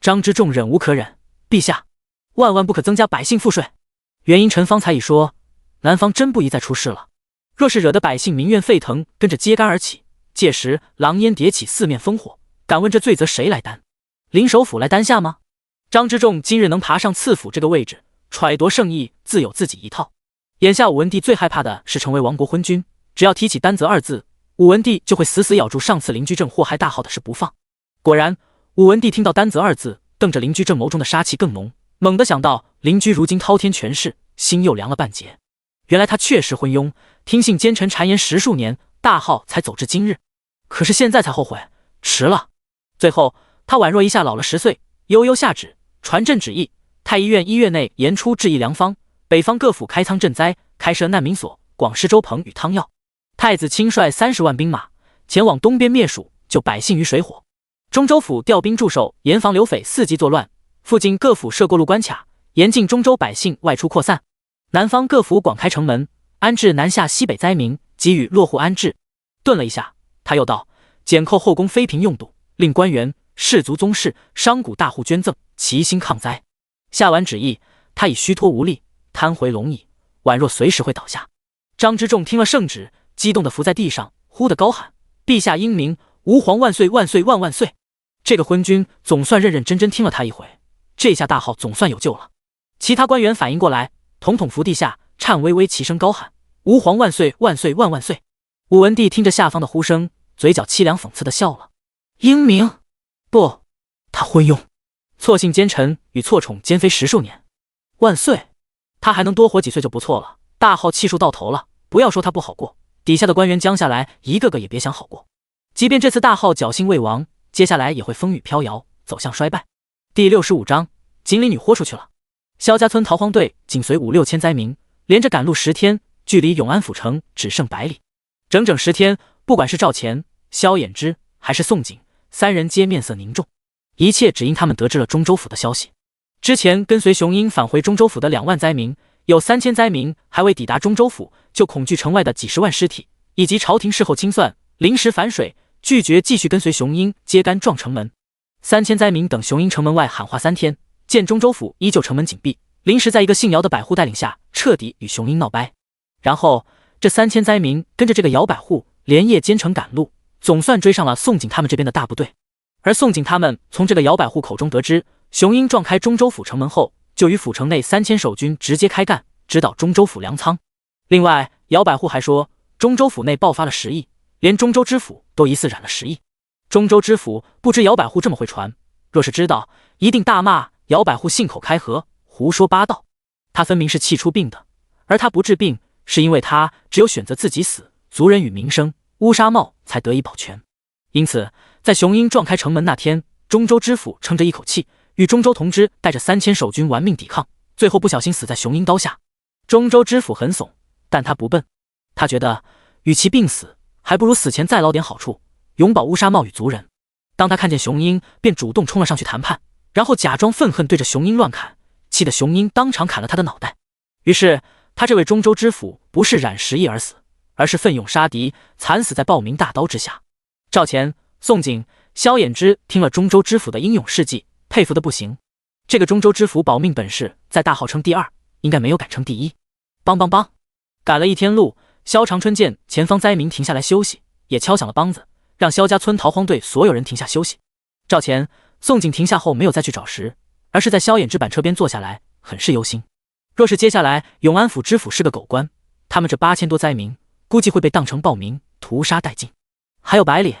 张之洞忍无可忍：“陛下，万万不可增加百姓赋税。原因臣方才已说，南方真不宜再出事了。若是惹得百姓民怨沸腾，跟着揭竿而起，届时狼烟迭起，四面烽火，敢问这罪责谁来担？林首府来担下吗？”张之洞今日能爬上赐府这个位置，揣度圣意，自有自己一套。眼下武文帝最害怕的是成为亡国昏君，只要提起丹泽2字，武文帝就会死死咬住上次林居正祸害大号的事不放。果然，武文帝听到丹泽2字，瞪着林居正眸中的杀气更浓，猛地想到邻居如今滔天权势，心又凉了半截。原来他确实昏庸，听信奸臣谗言10数年，大号才走至今日。可是现在才后悔，迟了。最后他宛若一下老了10岁，悠悠下旨传朕旨意，太医院1月内研出治疫良方，北方各府开仓赈灾，开设难民所，广施粥棚与汤药。太子亲率30万兵马前往东边灭蜀，救百姓于水火。中州府调兵驻守，严防流匪伺机作乱。附近各府设过路关卡，严禁中州百姓外出扩散。南方各府广开城门，安置南下西北灾民，给予落户安置。顿了一下，他又道：“减扣后宫妃嫔用度，令官员、士族宗室、商贾大户捐赠，齐心抗灾。”下完旨意，他已虚脱无力，瘫回龙椅，宛若随时会倒下。张之洞听了圣旨，激动地伏在地上，忽地高喊：“陛下英明，吾皇万岁万岁万万岁！”这个昏君总算认认真真听了他一回，这下大号总算有救了。其他官员反应过来，统统伏地下，颤巍巍齐声高喊：“吾皇万岁万岁万万岁！”武文帝听着下方的呼声，嘴角凄凉讽刺地笑了：“英明？不，他昏庸，错信奸臣与错宠奸妃10数年。万岁，他还能多活几岁就不错了。大号气数到头了，不要说他不好过，底下的官员将下来，一个个也别想好过。即便这次大号侥幸未亡，接下来也会风雨飘摇，走向衰败。”第65章，锦鲤女豁出去了。萧家村逃荒队紧随5、6千灾民，连着赶路10天，距离永安府城只剩100里。整整10天，不管是赵乾、萧衍之还是宋璟3人皆面色凝重，一切只因他们得知了中州府的消息。之前跟随雄鹰返回中州府的2万灾民，有3000灾民还未抵达中州府，就恐惧城外的几10万尸体，以及朝廷事后清算，临时反水，拒绝继续跟随雄鹰，揭竿撞城门。3000灾民等雄鹰城门外喊话3天，见中州府依旧城门紧闭，临时在一个姓姚的百户带领下，彻底与雄鹰闹掰。然后这3000灾民跟着这个姚百户连夜兼程赶路，总算追上了宋璟他们这边的大部队。而宋璟他们从这个姚百户口中得知，雄鹰撞开中州府城门后，就与府城内3000守军直接开干，直捣中州府粮仓。另外，姚百户还说，中州府内爆发了10亿，连中州知府都疑似染了10亿。中州知府不知姚百户这么会传，若是知道，一定大骂姚百户信口开河，胡说八道。他分明是气出病的，而他不治病，是因为他只有选择自己死，族人与民生，乌纱帽才得以保全。因此，在雄鹰撞开城门那天，中州知府撑着一口气，与中州同知带着3000守军玩命抵抗，最后不小心死在雄鹰刀下。中州知府很怂，但他不笨，他觉得与其病死，还不如死前再捞点好处，永保乌纱帽与族人。当他看见雄鹰，便主动冲了上去谈判，然后假装愤恨对着雄鹰乱砍，气得雄鹰当场砍了他的脑袋。于是他这位中州知府不是染石意而死，而是奋勇杀敌，惨死在暴民大刀之下。赵钱、宋璟、萧衍之听了中州知府的英勇事迹，佩服的不行。这个中州知府保命本事在大号称第二，应该没有赶成第一。梆梆梆，赶了一天路，萧长春见前方灾民停下来休息，也敲响了梆子，让萧家村逃荒队所有人停下休息。赵钱、宋璟停下后没有再去找食，而是在萧衍之板车边坐下来，很是忧心。若是接下来永安府知府是个狗官，他们这8000多灾民估计会被当成暴民屠杀殆尽。还有百里，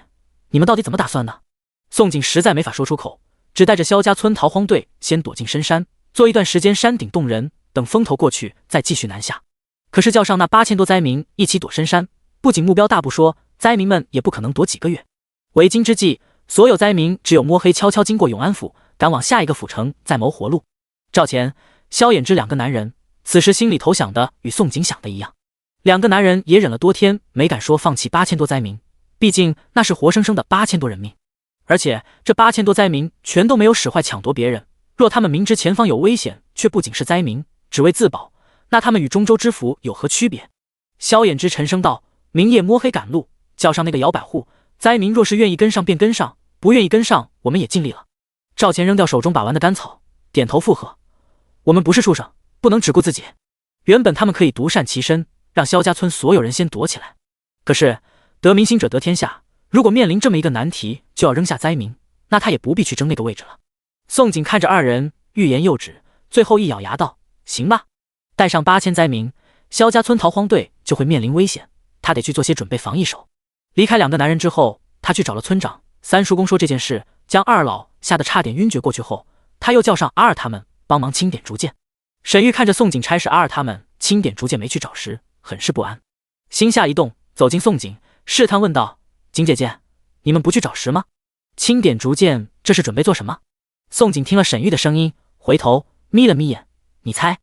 你们到底怎么打算的？宋璟实在没法说出口，只带着萧家村逃荒队先躲进深山，做一段时间山顶洞人，等风头过去再继续南下。可是叫上那8000多灾民一起躲深山，不仅目标大不说，灾民们也不可能躲几个月。为今之计，所有灾民只有摸黑悄悄经过永安府，赶往下一个府城再谋活路。赵钱、萧衍之2个男人此时心里头想的与宋璟想的一样，2个男人也忍了多天，没敢说放弃8000多灾民，毕竟那是活生生的8000多人命，而且这8000多灾民全都没有使坏抢夺别人，若他们明知前方有危险，却不仅是灾民，只为自保，那他们与中州知府有何区别？萧衍之沉声道：明夜摸黑赶路，叫上那个摇摆户，灾民若是愿意跟上便跟上，不愿意跟上我们也尽力了。赵钱扔掉手中把玩的干草，点头附和：我们不是畜生，不能只顾自己。原本他们可以独善其身，让萧家村所有人先躲起来，可是得民心者得天下，如果面临这么一个难题，就要扔下灾民，那他也不必去争那个位置了。宋璟看着2人欲言又止，最后一咬牙道：行吧，带上8000灾民，萧家村逃荒队就会面临危险，他得去做些准备防一手。离开2个男人之后，他去找了村长三叔公说这件事，将2老吓得差点晕厥过去后，他又叫上阿尔他们帮忙清点竹剑。沈玉看着宋璟差使阿尔他们清点竹剑没去找时，很是不安，心下一动，走进宋璟，试探问道：景姐姐，你们不去找食吗？清点竹剑这是准备做什么？宋璟听了沈玉的声音，回头眯了眯眼：你猜？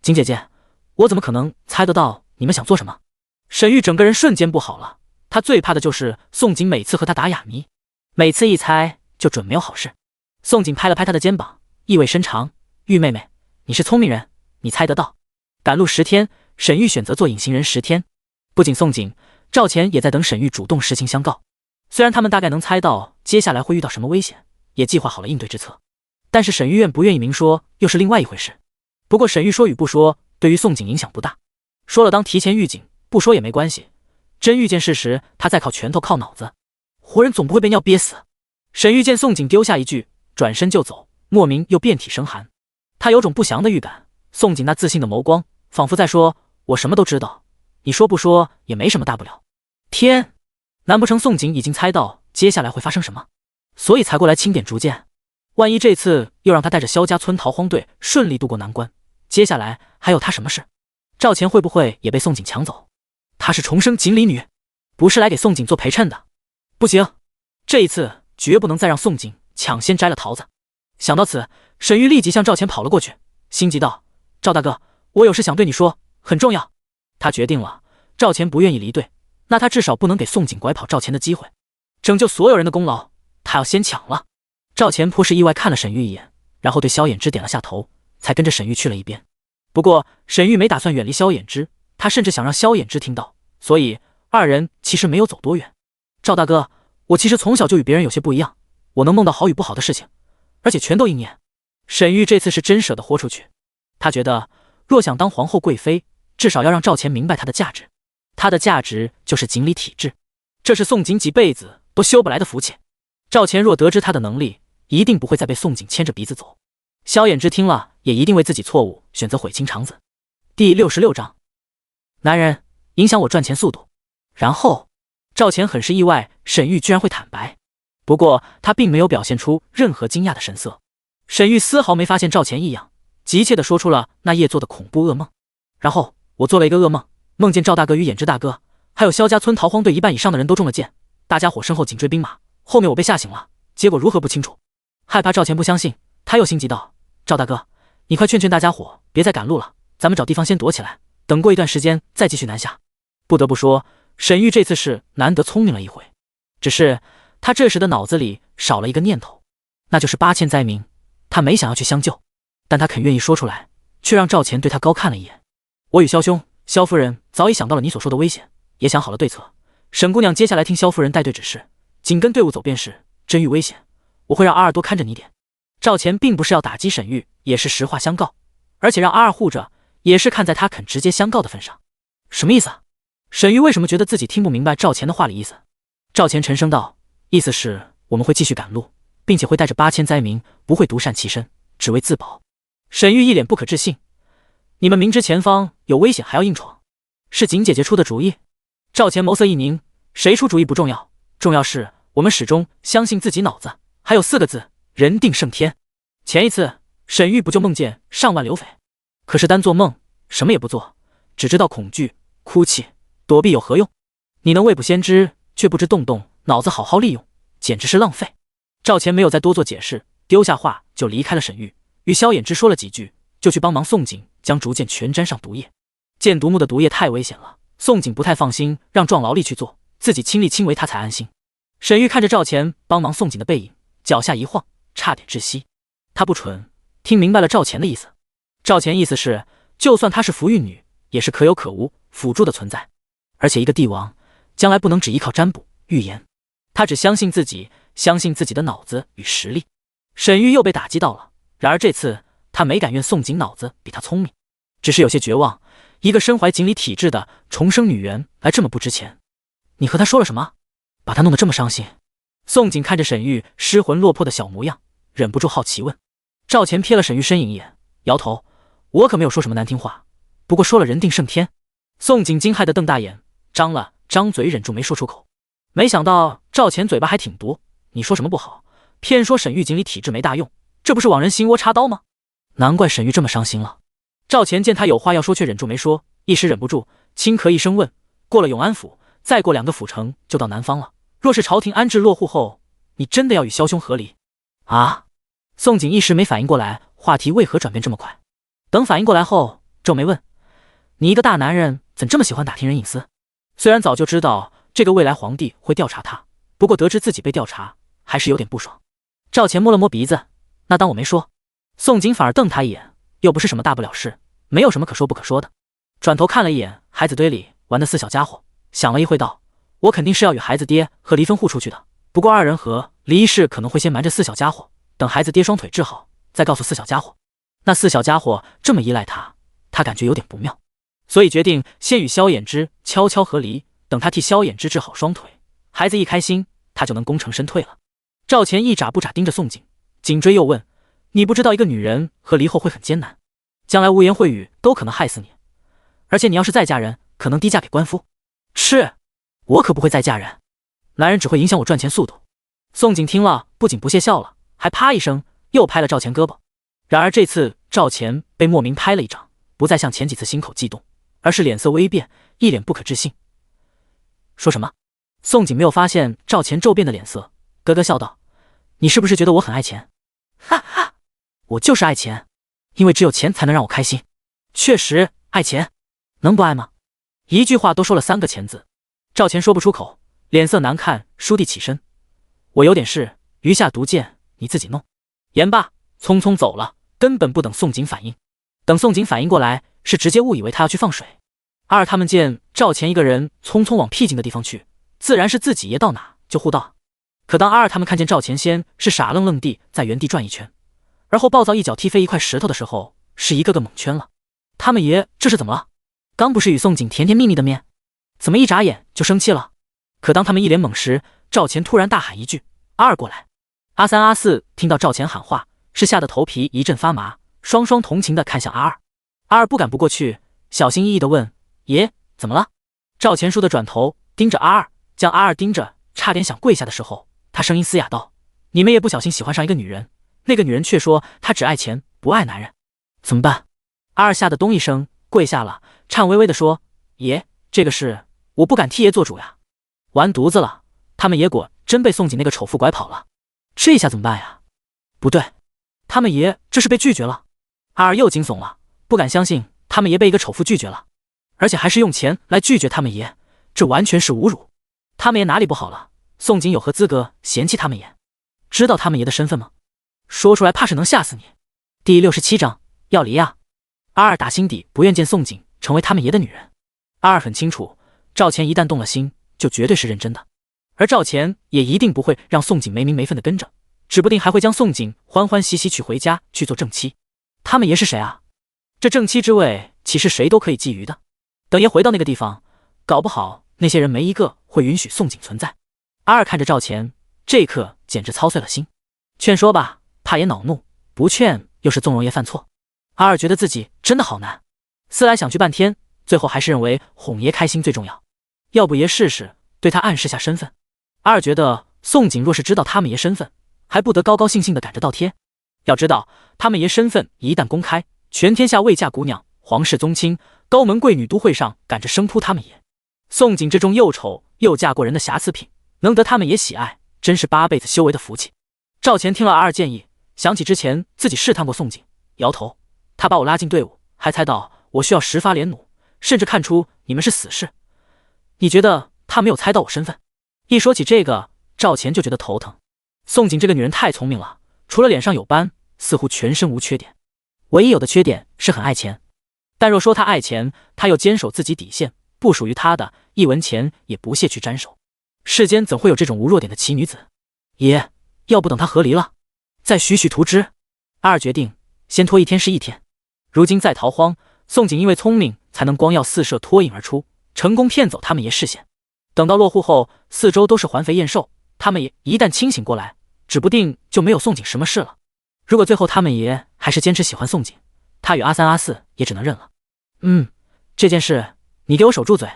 景姐姐，我怎么可能猜得到你们想做什么？沈玉整个人瞬间不好了，他最怕的就是宋璟每次和他打哑谜，每次一猜就准没有好事。宋璟拍了拍他的肩膀，意味深长：玉妹妹，你是聪明人，你猜得到。赶路10天，沈玉选择做隐形人10天。不仅宋璟，赵钱也在等沈玉主动实情相告。虽然他们大概能猜到接下来会遇到什么危险，也计划好了应对之策，但是沈玉愿不愿意明说又是另外一回事。不过沈玉说与不说对于宋璟影响不大，说了当提前预警，不说也没关系，真遇见事时他再靠拳头靠脑子，活人总不会被尿憋死。沈玉见宋璟丢下一句转身就走，莫名又遍体生寒，他有种不祥的预感。宋璟那自信的眸光仿佛在说：我什么都知道，你说不说也没什么大不了。天，难不成宋璟已经猜到接下来会发生什么，所以才过来清点竹剑？万一这次又让他带着萧家村逃荒队顺利渡过难关，接下来还有他什么事？赵钱会不会也被宋璟抢走？她是重生锦鲤女，不是来给宋璟做陪衬的。不行，这一次绝不能再让宋璟抢先摘了桃子。想到此，沈玉立即向赵钱跑了过去，心急道：赵大哥，我有事想对你说，很重要。他决定了，赵钱不愿意离队，那他至少不能给宋璟拐跑赵钱的机会。拯救所有人的功劳，他要先抢了。赵钱颇是意外看了沈玉一眼，然后对萧衍之点了下头，才跟着沈玉去了一边。不过沈玉没打算远离萧衍之，他甚至想让萧衍之听到，所以2人其实没有走多远。赵大哥，我其实从小就与别人有些不一样，我能梦到好与不好的事情，而且全都应验。沈玉这次是真舍得豁出去，他觉得若想当皇后贵妃，至少要让赵钱明白她的价值，她的价值就是锦鲤体质，这是宋璟几辈子都修不来的福气。赵钱若得知他的能力，一定不会再被宋璟牵着鼻子走。萧衍之听了也一定为自己错误选择悔清肠子。第66章，男人影响我赚钱速度。然后赵钱很是意外沈玉居然会坦白，不过他并没有表现出任何惊讶的神色。沈玉丝毫没发现赵钱异样，急切地说出了那夜做的恐怖噩梦。然后我做了一个噩梦，梦见赵大哥与衍之大哥还有萧家村逃荒队1半以上的人都中了箭，大家伙身后紧追兵马，后面我被吓醒了，结果如何不清楚。害怕赵钱不相信，他又心急道：赵大哥，你快劝劝大家伙别再赶路了，咱们找地方先躲起来，等过一段时间再继续南下。不得不说，沈玉这次是难得聪明了一回，只是他这时的脑子里少了一个念头，那就是8000灾民，他没想要去相救，但他肯愿意说出来，却让赵钱对他高看了一眼。我与萧兄、萧夫人早已想到了你所说的危险，也想好了对策。沈姑娘接下来听萧夫人带队指示，紧跟队伍走便是。真遇危险，我会让阿二多看着你点。赵钱并不是要打击沈玉，也是实话相告，而且让阿二护着，也是看在他肯直接相告的份上。什么意思啊？沈玉为什么觉得自己听不明白赵钱的话里意思？赵钱沉声道：意思是我们会继续赶路，并且会带着8000灾民，不会独善其身，只为自保。沈玉一脸不可置信：你们明知前方有危险还要硬闯，是景姐姐出的主意？赵钱眸色一凝：谁出主意不重要，重要是我们始终相信自己脑子。还有4个字：人定胜天。前一次沈玉不就梦见上万流匪？可是单做梦，什么也不做，只知道恐惧、哭泣、躲避有何用？你能未卜先知，却不知动脑子好好利用，简直是浪费。赵钱没有再多做解释，丢下话就离开了沈玉，与萧衍之说了几句，就去帮忙宋景将竹剑全沾上毒液。剑独木的毒液太危险了，宋景不太放心让壮劳力去做，自己亲力亲为他才安心。沈玉看着赵钱帮忙宋景的背影，脚下一晃，差点窒息。他不蠢，听明白了赵钱的意思。赵钱意思是，就算她是福玉女，也是可有可无、辅助的存在。而且一个帝王，将来不能只依靠占卜、预言，他只相信自己，相信自己的脑子与实力。沈玉又被打击到了，然而这次他没敢怨宋景脑子比他聪明，只是有些绝望。一个身怀锦鲤体质的重生女人来这么不值钱。你和他说了什么，把他弄得这么伤心？宋景看着沈玉失魂落魄的小模样，忍不住好奇问。赵钱瞥了沈玉身影一眼，摇头：我可没有说什么难听话，不过说了人定胜天。宋景惊骇地瞪大眼，张了张嘴，忍住没说出口。没想到赵钱嘴巴还挺毒，你说什么不好，偏说沈玉锦鲤体质没大用，这不是往人心窝插刀吗？难怪沈玉这么伤心了。赵钱见他有话要说，却忍住没说，一时忍不住轻咳一声问：过了永安府，再过2个府城就到南方了，若是朝廷安置落户后，你真的要与萧兄和离啊？宋景一时没反应过来，话题为何转变这么快。等反应过来后，皱眉问：你一个大男人怎这么喜欢打听人隐私？虽然早就知道这个未来皇帝会调查他，不过得知自己被调查，还是有点不爽。赵钱摸了摸鼻子，那当我没说。宋景反而瞪他一眼，又不是什么大不了事，没有什么可说不可说的。转头看了一眼孩子堆里玩的4小家伙，想了一会道：我肯定是要与孩子爹和离分户出去的，不过2人和离异事可能会先瞒着4小家伙，等孩子爹双腿治好，再告诉4小家伙。那4小家伙这么依赖他，他感觉有点不妙，所以决定先与萧衍之悄悄和离，等他替萧衍之治好双腿，孩子一开心，他就能功成身退了。赵钱一眨不眨盯着宋景，紧追又问：你不知道一个女人和离后会很艰难，将来污言秽语都可能害死你，而且你要是再嫁人，可能低嫁给官夫。是，我可不会再嫁人，男人只会影响我赚钱速度。宋景听了不仅不屑笑了，还啪一声又拍了赵钱胳膊。然而这次赵钱被莫名拍了一掌，不再像前几次心口悸动，而是脸色微变，一脸不可置信。说什么？宋景没有发现赵钱骤变的脸色，咯咯笑道：你是不是觉得我很爱钱？哈哈，我就是爱钱，因为只有钱才能让我开心。确实爱钱，能不爱吗？一句话都说了3个钱字。赵钱说不出口，脸色难看，倏地起身：我有点事，余下毒箭你自己弄。言罢匆匆走了，根本不等宋景反应。等宋景反应过来，是直接误以为他要去放水。二他们见赵钱一个人匆匆往僻静的地方去，自然是自己爷到哪就护到。可当阿二他们看见赵钱先是傻愣愣地在原地转一圈，而后暴躁一脚踢飞一块石头的时候，是一个个蒙圈了。他们爷这是怎么了？刚不是与宋景甜甜蜜蜜的面，怎么一眨眼就生气了？可当他们一脸懵时，赵钱突然大喊一句：阿二过来！阿三阿四听到赵钱喊话，是吓得头皮一阵发麻，双双同情地看向阿二。阿二不敢不过去，小心翼翼地问：爷怎么了？赵钱倏地转头盯着阿二，将阿二盯着差点想跪下的时候，他声音嘶哑道：你们也不小心喜欢上一个女人，那个女人却说她只爱钱不爱男人，怎么办？阿二吓得咚一声跪下了，颤巍巍地说：爷，这个事我不敢替爷做主呀。完犊子了，他们爷果真被宋景那个丑妇拐跑了，这下怎么办呀？不对，他们爷这是被拒绝了。阿二又惊悚了，不敢相信他们爷被一个丑妇拒绝了，而且还是用钱来拒绝他们爷，这完全是侮辱。他们爷哪里不好了？宋景有何资格嫌弃他们爷？知道他们爷的身份吗？说出来怕是能吓死你。第67章要离啊！阿二打心底不愿见宋景成为他们爷的女人。二很清楚，赵钱一旦动了心，就绝对是认真的，而赵钱也一定不会让宋锦没名没分的跟着，指不定还会将宋锦欢欢喜喜娶回家去做正妻。他们爷是谁啊？这正妻之位岂是谁都可以觊觎的？等爷回到那个地方，搞不好那些人没一个会允许宋锦存在。阿二看着赵钱，这一刻简直操碎了心。劝说吧，怕爷恼怒；不劝，又是纵容爷犯错。阿二觉得自己真的好难，思来想去半天，最后还是认为哄爷开心最重要。要不爷试试对他暗示下身份？阿二觉得宋锦若是知道他们爷身份，还不得高高兴兴的赶着倒贴？要知道，他们爷身份一旦公开，全天下未嫁姑娘、皇室宗亲、高门贵女都会上赶着生扑他们爷。宋锦这种又丑又嫁过人的瑕疵品，能得他们爷喜爱，真是8辈子修为的福气。赵钱听了阿二建议，想起之前自己试探过宋锦，摇头。他把我拉进队伍，还猜到我需要10发连弩，甚至看出你们是死士。你觉得他没有猜到我身份？一说起这个，赵钱就觉得头疼。宋锦这个女人太聪明了，除了脸上有斑，似乎全身无缺点。唯一有的缺点是很爱钱，但若说她爱钱，她又坚守自己底线，不属于她的一文钱也不屑去沾手。世间怎会有这种无弱点的奇女子？爷，要不等她和离了，再徐徐图之。阿二决定先拖一天是一天。如今在逃荒，宋锦因为聪明，才能光耀四射脱颖而出，成功骗走他们爷视线。等到落户后，四周都是环肥燕瘦，他们爷一旦清醒过来，指不定就没有宋锦什么事了。如果最后他们爷还是坚持喜欢宋锦，他与阿三阿四也只能认了。这件事你给我守住嘴，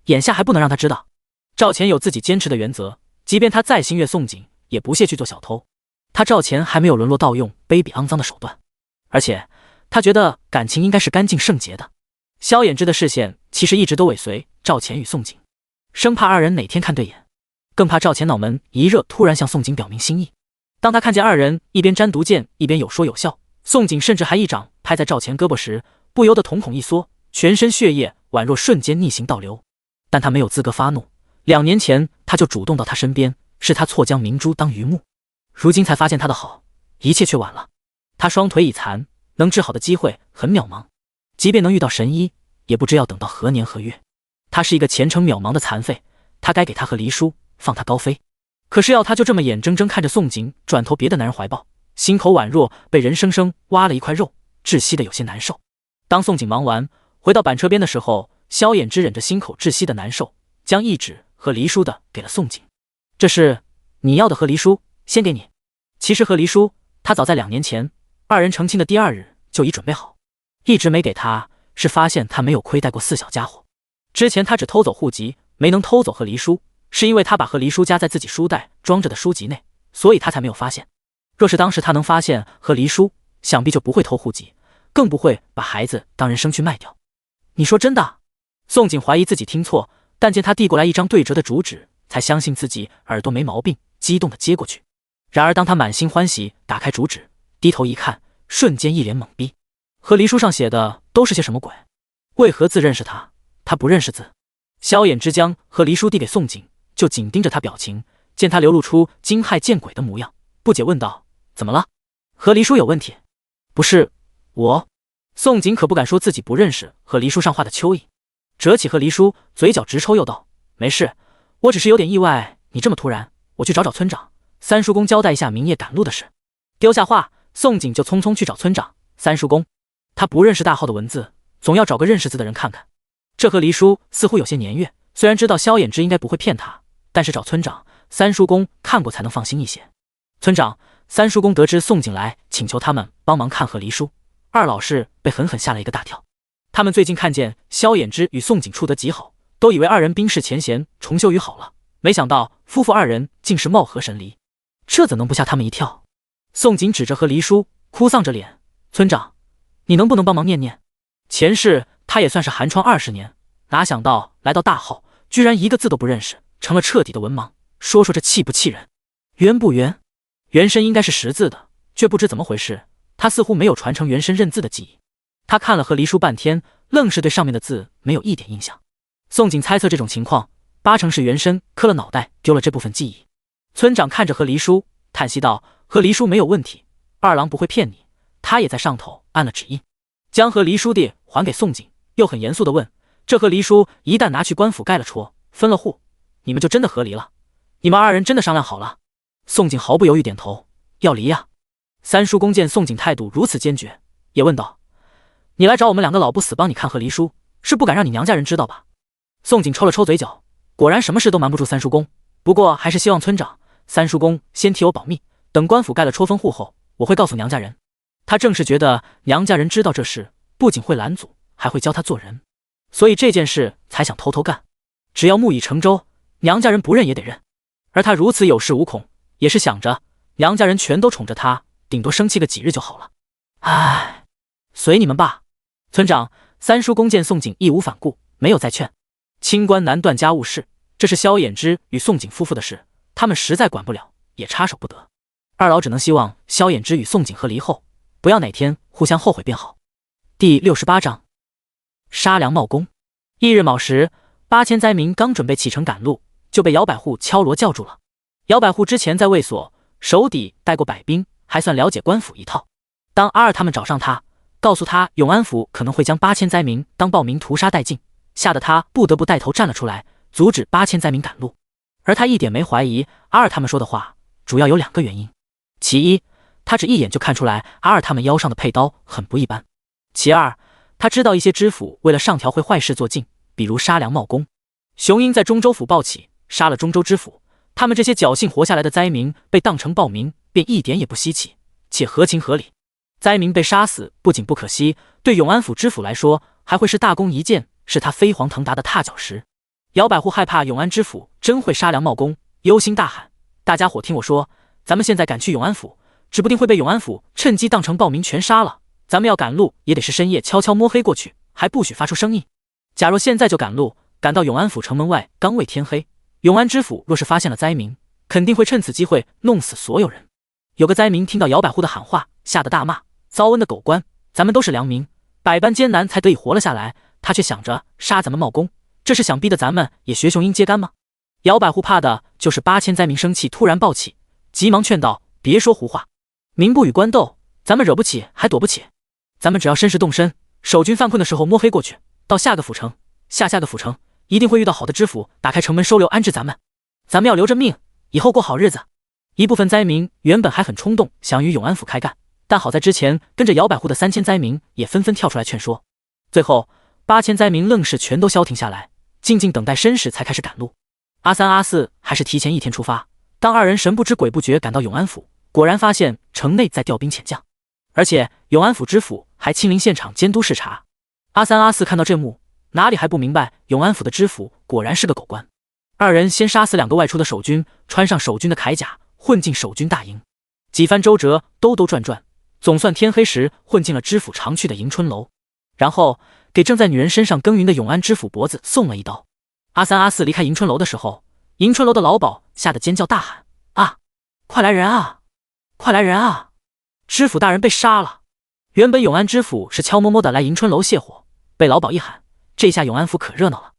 眼下还不能让他知道。赵钱有自己坚持的原则，即便他再心悦宋锦，也不屑去做小偷。他赵钱还没有沦落到用卑鄙肮脏的手段，而且他觉得感情应该是干净圣洁的。萧衍之的视线其实一直都尾随赵钱与宋锦，生怕二人哪天看对眼，更怕赵钱脑门一热，突然向宋锦表明心意。当他看见二人一边沾毒箭，一边有说有笑，宋锦甚至还一掌拍在赵钱胳膊时，不由得瞳孔一缩，全身血液宛若瞬间逆行倒流。但他没有资格发怒，2年前他就主动到他身边，是他错将明珠当榆木，如今才发现他的好，一切却晚了。他双腿已残，能治好的机会很渺茫，即便能遇到神医，也不知要等到何年何月。他是一个前程渺茫的残废，他该给他和黎叔，放他高飞。可是要他就这么眼睁睁看着宋锦转投别的男人怀抱，心口宛若被人生生挖了一块肉，窒息的有些难受。当宋锦忙完回到板车边的时候，萧衍之忍着心口窒息的难受，将一纸和黎叔的给了宋锦。这是你要的和黎书，先给你。其实和黎书他早在2年前二人成亲的第2日就已准备好，一直没给他，是发现他没有亏待过4小家伙。之前他只偷走户籍，没能偷走和黎书，是因为他把和黎书夹在自己书袋装着的书籍内，所以他才没有发现。若是当时他能发现和黎书，想必就不会偷户籍，更不会把孩子当人生去卖掉。你说真的？宋锦怀疑自己听错，但见他递过来一张对折的主旨，才相信自己耳朵没毛病，激动地接过去。然而当他满心欢喜打开主旨，低头一看，瞬间一脸懵逼。和黎书上写的都是些什么鬼？为何字认识他，他不认识字？萧衍之将和黎书递给宋锦，就紧盯着他表情，见他流露出惊骇见鬼的模样，不解问道：怎么了？和黎书有问题？不是我。宋锦可不敢说自己不认识和黎书上画的蚯蚓，折起和黎书，嘴角直抽，又道：没事，我只是有点意外你这么突然，我去找找村长，三叔公交代一下明夜赶路的事。丢下话，宋锦就匆匆去找村长。三叔公，他不认识大号的文字，总要找个认识字的人看看。这和黎书似乎有些年月，虽然知道萧衍之应该不会骗他，但是找村长、三叔公看过才能放心一些。村长、三叔公得知宋锦来，请求他们帮忙看和黎书，二老是被狠狠吓了一个大跳。他们最近看见萧衍之与宋锦处得极好，都以为二人冰释前嫌，重修于好了，没想到夫妇二人竟是貌合神离，这怎能不吓他们一跳？宋锦指着和黎书，哭丧着脸：村长，你能不能帮忙念念？前世他也算是寒窗20年，哪想到来到大号，居然一个字都不认识，成了彻底的文盲。说说这气不气人？冤不冤？原身应该是识字的，却不知怎么回事，他似乎没有传承原身认字的记忆。他看了和黎书半天，愣是对上面的字没有一点印象。宋锦猜测这种情况，8成是原身磕了脑袋，丢了这部分记忆。村长看着和黎书，叹息道：和黎书没有问题，二郎不会骗你，他也在上头按了指印。将和黎书的还给宋锦，又很严肃地问：“这和离书一旦拿去官府盖了戳，分了户，你们就真的和离了？你们二人真的商量好了？”宋景毫不犹豫点头：“要离呀。”三叔公见宋景态度如此坚决，也问道：“你来找我们两个老不死帮你看和离书，是不敢让你娘家人知道吧？”宋景抽了抽嘴角，果然什么事都瞒不住三叔公，不过还是希望村长、三叔公先替我保密，等官府盖了戳分户后，我会告诉娘家人。他正是觉得娘家人知道这事，不仅会拦阻，还会教他做人，所以这件事才想偷偷干。只要木已成舟，娘家人不认也得认。而他如此有恃无恐，也是想着娘家人全都宠着他，顶多生气个几日就好了。唉，随你们吧。村长、三叔公见宋景义无反顾，没有再劝。清官难断家务事，这是萧衍之与宋景夫妇的事，他们实在管不了，也插手不得。二老只能希望萧衍之与宋景和离后，不要哪天互相后悔便好。第68章杀良冒功。翌日卯时，8000灾民刚准备启程赶路，就被姚百户敲锣叫住了。姚百户之前在卫所手底带过百兵，还算了解官府一套。当阿二他们找上他，告诉他永安府可能会将8000灾民当暴民屠杀殆尽，吓得他不得不带头站了出来，阻止8000灾民赶路。而他一点没怀疑阿二他们说的话，主要有2个原因。其一，他只一眼就看出来阿二他们腰上的佩刀很不一般。其二，他知道一些知府为了上条会坏事做尽，比如杀良冒功。雄鹰在中州府报起，杀了中州知府，他们这些侥幸活下来的灾民被当成暴民，便一点也不稀奇，且合情合理。灾民被杀死不仅不可惜，对永安府知府来说还会是大功一件，是他飞黄腾达的踏脚石。姚百户害怕永安知府真会杀良冒功，忧心大喊：“大家伙听我说，咱们现在赶去永安府，指不定会被永安府趁机当成暴民全杀了。咱们要赶路，也得是深夜悄悄摸黑过去，还不许发出声音。假若现在就赶路，赶到永安府城门外，刚未天黑，永安知府若是发现了灾民，肯定会趁此机会弄死所有人。”有个灾民听到姚百户的喊话，吓得大骂：“糟恩的狗官，咱们都是良民，百般艰难才得以活了下来，他却想着杀咱们冒功，这是想逼得咱们也学雄鹰揭竿吗？”姚百户怕的就是8000灾民生气突然暴起，急忙劝道：“别说胡话，民不与官斗，咱们惹不起还躲不起。咱们只要申时动身，守军犯困的时候摸黑过去，到下个府城、下个府城，一定会遇到好的知府，打开城门收留安置咱们。咱们要留着命，以后过好日子。”一部分灾民原本还很冲动，想与永安府开干，但好在之前跟着姚百户的3000灾民也纷纷跳出来劝说，最后8000灾民愣是全都消停下来，静静等待申时才开始赶路。阿三、阿四还是提前1天出发，当二人神不知鬼不觉赶到永安府，果然发现城内在调兵遣将，而且永安府知府还亲临现场监督视察。阿三、阿四看到这幕，哪里还不明白永安府的知府果然是个狗官。二人先杀死2个外出的守军，穿上守军的铠甲，混进守军大营，几番周折，兜兜转转，总算天黑时混进了知府常去的迎春楼，然后给正在女人身上耕耘的永安知府脖子送了一刀。阿三、阿四离开迎春楼的时候，迎春楼的老鸨吓得尖叫大喊：“啊，快来人啊，快来人啊！知府大人被杀了！”原本永安知府是悄摸摸的来迎春楼泄火，被老鸨一喊，这下永安府可热闹了，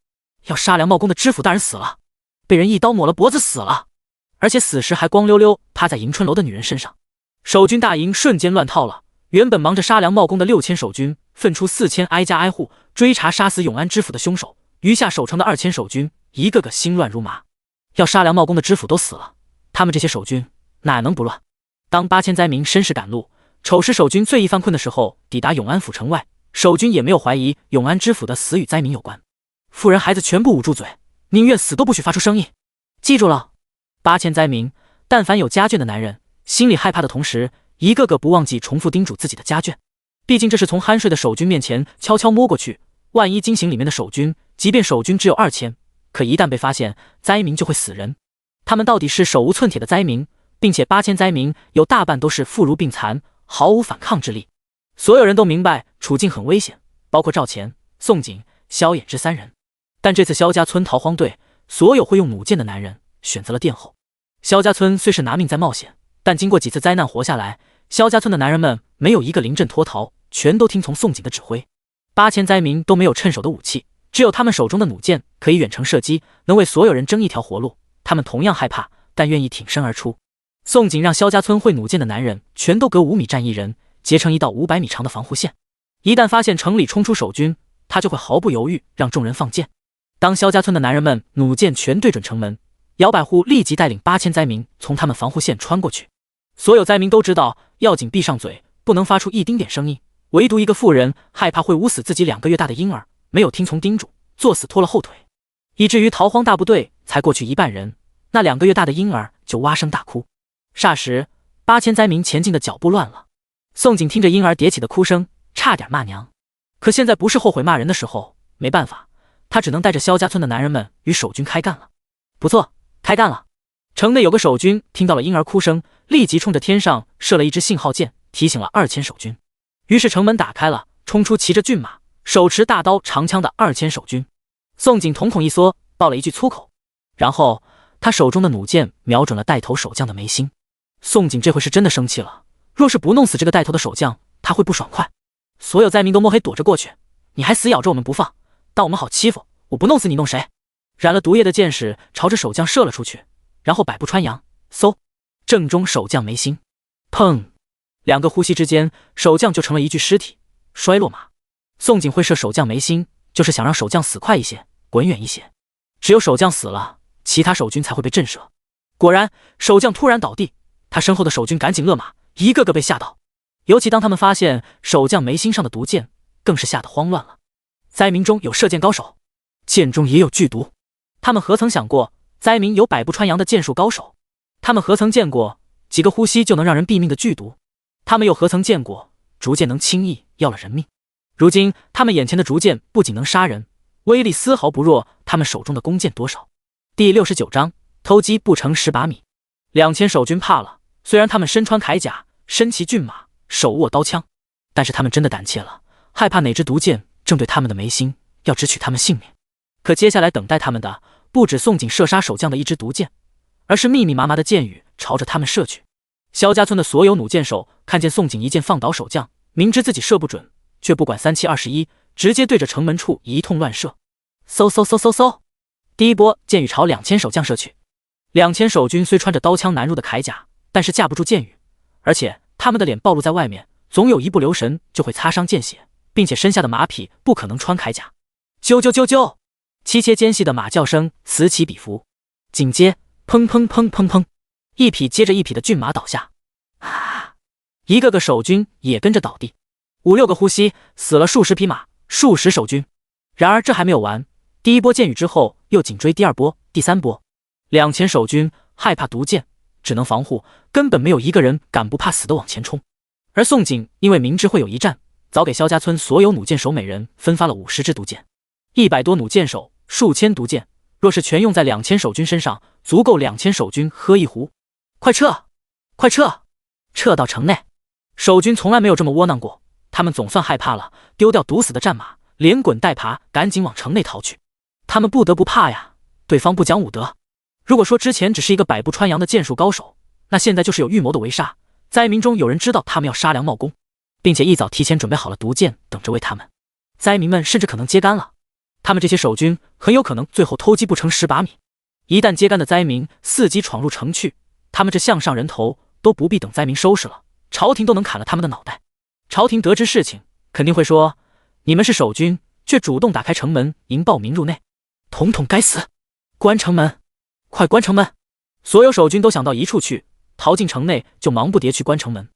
要杀良冒功的知府大人死了，被人一刀抹了脖子死了，而且死时还光溜溜趴在迎春楼的女人身上。守军大营瞬间乱套了，原本忙着杀良冒功的6000守军分出4000，挨家挨户追查杀死永安知府的凶手，余下守城的2000守军一个个心乱如麻。要杀良冒功的知府都死了，他们这些守军哪能不乱？当8000灾民申时赶路，丑时守军最易犯困的时候抵达永安府城外，守军也没有怀疑永安知府的死与灾民有关。妇人孩子全部捂住嘴，宁愿死都不许发出声音。记住了，8000灾民但凡有家眷的男人，心里害怕的同时，一个个不忘记重复叮嘱自己的家眷。毕竟这是从酣睡的守军面前悄悄摸过去，万一惊醒里面的守军，即便守军只有2000，可一旦被发现，灾民就会死人。他们到底是手无寸铁的灾民，并且8000灾民有大半都是妇孺病残，毫无反抗之力。所有人都明白处境很危险，包括赵钱、宋景、萧衍之3人。但这次萧家村逃荒队，所有会用弩箭的男人选择了殿后。萧家村虽是拿命在冒险，但经过几次灾难活下来，萧家村的男人们没有一个临阵脱逃，全都听从宋景的指挥。8000灾民都没有趁手的武器，只有他们手中的弩箭可以远程射击，能为所有人争一条活路。他们同样害怕，但愿意挺身而出。宋景让萧家村会弩箭的男人全都隔5米站一人，结成一道500米长的防护线。一旦发现城里冲出守军，他就会毫不犹豫让众人放箭。当萧家村的男人们弩箭全对准城门，姚百户立即带领8000灾民从他们防护线穿过去。所有灾民都知道要紧闭上嘴，不能发出一丁点声音，唯独一个妇人害怕会捂死自己2个月大的婴儿，没有听从叮嘱，作死拖了后腿，以至于逃荒大部队才过去一半人，那2个月大的婴儿就哇声大哭。霎时8000灾民前进的脚步乱了。宋景听着婴儿迭起的哭声，差点骂娘。可现在不是后悔骂人的时候，没办法，他只能带着萧家村的男人们与守军开干了。不错，开干了。城内有个守军听到了婴儿哭声，立即冲着天上射了一支信号箭，提醒了2000守军。于是城门打开了，冲出骑着骏马、手持大刀长枪的2000守军。宋景瞳孔一缩，爆了一句粗口，然后他手中的弩箭瞄准了带头守将的眉心。宋景这回是真的生气了，若是不弄死这个带头的守将，他会不爽快。所有灾民都摸黑躲着过去，你还死咬着我们不放，当我们好欺负，我不弄死你弄谁？染了毒液的箭矢朝着守将射了出去，然后百步穿杨，嗖，正中守将眉心。砰，2个呼吸之间，守将就成了一具尸体，摔落马。宋景会射守将眉心，就是想让守将死快一些，滚远一些。只有守将死了，其他守军才会被震慑。果然，守将突然倒地，他身后的守军赶紧勒马，一个个被吓到。尤其当他们发现守将眉心上的毒箭，更是吓得慌乱了。灾民中有射箭高手，箭中也有剧毒。他们何曾想过，灾民有百步穿杨的箭术高手？他们何曾见过几个呼吸就能让人毙命的剧毒？他们又何曾见过竹箭能轻易要了人命？如今他们眼前的竹箭不仅能杀人，威力丝毫不弱他们手中的弓箭多少。第69章偷鸡不成蚀把米。2000守军怕了，虽然他们身穿铠甲，身骑骏马，手握刀枪，但是他们真的胆怯了，害怕哪支毒箭正对他们的眉心，要直取他们性命。可接下来等待他们的不止宋景射杀守将的一支毒箭，而是密密麻麻的箭雨朝着他们射去。萧家村的所有弩箭手看见宋景一箭放倒守将，明知自己射不准，却不管3721，直接对着城门处一通乱射。嗖嗖嗖嗖嗖，第一波箭雨朝2000守将射去。2000守军虽穿着刀枪难入的铠甲，但是架不住箭雨，而且他们的脸暴露在外面，总有一不留神就会擦伤见血，并且身下的马匹不可能穿铠甲。啾啾啾啾，凄切尖细的马叫声此起彼伏，紧接砰砰砰砰砰，一匹接着一匹的骏马倒下，一个个守军也跟着倒地，5、6个呼吸死了数十匹马，数十守军。然而这还没有完，第一波箭雨之后又紧追第2波、第3波。2000守军害怕毒箭，只能防护，根本没有一个人敢不怕死的往前冲。而宋景因为明知会有一战，早给萧家村所有弩箭手每人分发了50支毒箭，100多弩箭手，数千毒箭，若是全用在2000守军身上，足够2000守军喝一壶。快撤，快撤，撤到城内！守军从来没有这么窝囊过，他们总算害怕了，丢掉毒死的战马，连滚带爬，赶紧往城内逃去。他们不得不怕呀，对方不讲武德。如果说之前只是一个百步穿杨的剑术高手，那现在就是有预谋的围杀。灾民中有人知道他们要杀良冒功，并且一早提前准备好了毒箭，等着喂他们。灾民们甚至可能揭竿了，他们这些守军很有可能最后偷鸡不成蚀把米。一旦揭竿的灾民伺机闯入城去，他们这项上人头都不必等灾民收拾了，朝廷都能砍了他们的脑袋。朝廷得知事情，肯定会说：你们是守军，却主动打开城门迎暴民入内，统统该死！关城门，快关城门！所有守军都想到一处去，逃进城内就忙不迭去关城门。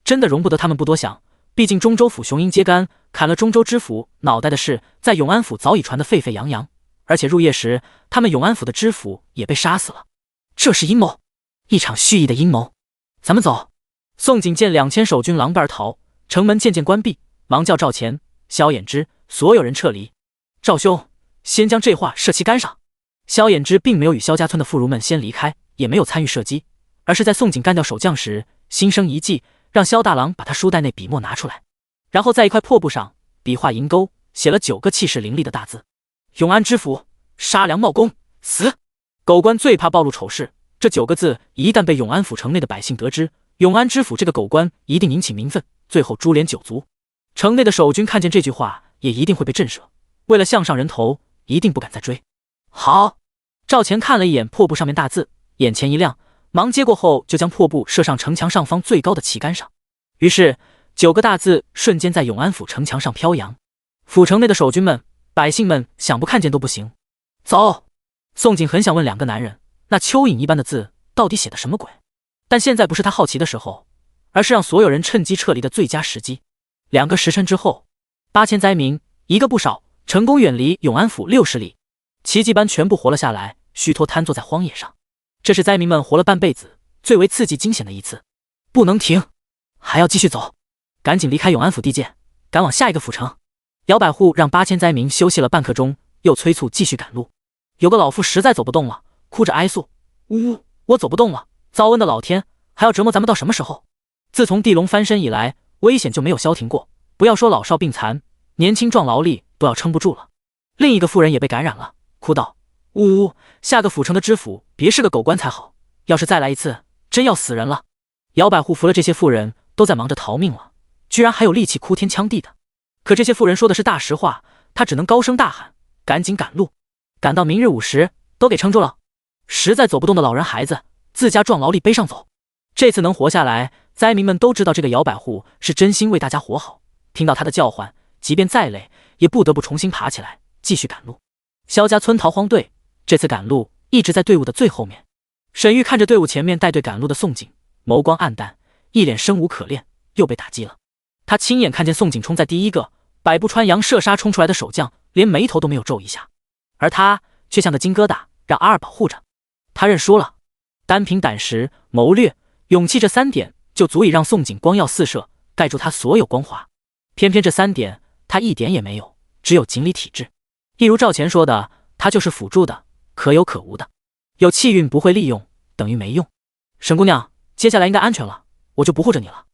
真的容不得他们不多想，毕竟中州府雄鹰揭竿砍了中州知府脑袋的事，在永安府早已传得沸沸扬扬，而且入夜时他们永安府的知府也被杀死了。这是阴谋，一场蓄意的阴谋。咱们走！宋景见2000守军狼狈而逃，城门渐渐关闭，忙叫赵钱、萧衍之所有人撤离。赵兄，先将这话射旗杆上。萧衍之并没有与萧家村的妇孺们先离开，也没有参与射击，而是在宋景干掉守将时心生一计，让萧大郎把他书袋内笔墨拿出来，然后在一块破布上笔画银钩，写了9个气势凌厉的大字：永安知府杀良冒功，死！狗官最怕暴露丑事，这9个字一旦被永安府城内的百姓得知，永安知府这个狗官一定引起民愤，最后株连9族。城内的守军看见这句话也一定会被震慑，为了项上人头，一定不敢再追。好！赵钱看了一眼破布上面大字，眼前一亮，忙接过后就将破布射上城墙上方最高的旗杆上。于是9个大字瞬间在永安府城墙上飘扬。府城内的守军们、百姓们想不看见都不行。走！宋景很想问两个男人，那蚯蚓一般的字到底写的什么鬼？但现在不是他好奇的时候，而是让所有人趁机撤离的最佳时机。2个时辰之后，8000灾民，一个不少，成功远离永安府60里，奇迹般全部活了下来，虚脱瘫坐在荒野上。这是灾民们活了半辈子最为刺激惊险的一次。不能停，还要继续走，赶紧离开永安府地界，赶往下一个府城。摇摆户让8000灾民休息了半刻钟，又催促继续赶路。有个老妇实在走不动了，哭着哀诉：呜，我走不动了，遭恩的老天还要折磨咱们到什么时候？自从地龙翻身以来，危险就没有消停过，不要说老少病残，年轻壮劳力都要撑不住了。另一个妇人也被感染了，哭道：呜，下个府城的知府别是个狗官才好，要是再来一次，真要死人了。摇摆户扶了这些妇人都在忙着逃命了，居然还有力气哭天抢地的。可这些妇人说的是大实话，他只能高声大喊，赶紧赶路，赶到明日午时都给撑住了。实在走不动的老人孩子，自家壮劳力背上走。这次能活下来，灾民们都知道这个摇摆户是真心为大家活好，听到他的叫唤，即便再累也不得不重新爬起来继续赶路。萧家村逃荒队这次赶路一直在队伍的最后面。沈玉看着队伍前面带队赶路的宋景，眸光暗淡，一脸生无可恋，又被打击了。他亲眼看见宋景冲在第一个百步穿杨射杀冲出来的守将，连眉头都没有皱一下，而他却像个金疙瘩，让阿尔保护着。他认输了，单凭胆识、谋略、勇气这3点就足以让宋景光耀四射，盖住他所有光华。偏偏这3点他一点也没有，只有锦鲤体质。一如赵钱说的，他就是辅助的，可有可无的。有气运不会利用，等于没用。沈姑娘，接下来应该安全了，我就不护着你了。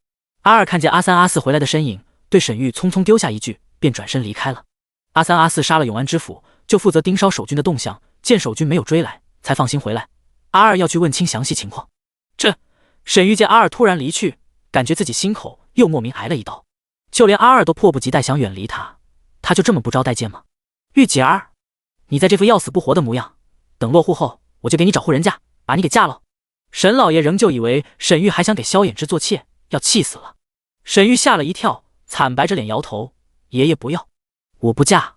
阿二看见阿三阿四回来的身影，对沈玉匆匆丢下一句，便转身离开了。阿三阿四杀了永安知府，就负责盯梢守军的动向，见守军没有追来，才放心回来。阿二要去问清详细情况。沈玉见阿二突然离去，感觉自己心口又莫名挨了一刀，就连阿二都迫不及待想远离他，他就这么不招待见吗？玉姐儿，你在这副要死不活的模样，等落户后我就给你找户人家，把你给嫁了。沈老爷仍旧以为沈玉还想给萧衍之做妾，要气死了。沈玉吓了一跳，惨白着脸摇头：爷爷不要，我不嫁，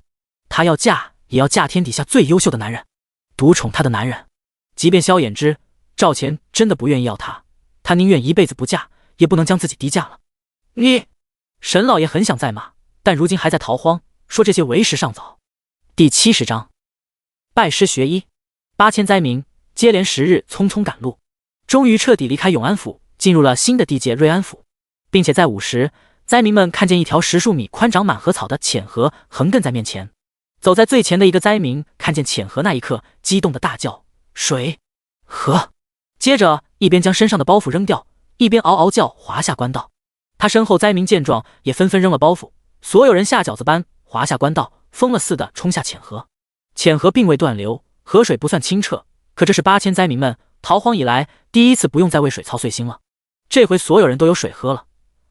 她要嫁也要嫁天底下最优秀的男人，独宠她的男人。即便萧衍之、赵钱真的不愿意要她，他宁愿一辈子不嫁，也不能将自己低价了。你，沈老爷很想再骂，但如今还在逃荒，说这些为时尚早。第70章，拜师学医。8000灾民接连10日匆匆赶路，终于彻底离开永安府，进入了新的地界瑞安府，并且在午时，灾民们看见一条10数米宽长满河草的浅河横亘在面前。走在最前的一个灾民看见浅河那一刻，激动的大叫：水！河！接着一边将身上的包袱扔掉，一边嗷嗷叫滑下官道。他身后灾民见状也纷纷扔了包袱，所有人下饺子般滑下官道，疯了似的冲下浅河。浅河并未断流，河水不算清澈，可这是8000灾民们逃荒以来第一次不用再为水操碎心了。这回所有人都有水喝了，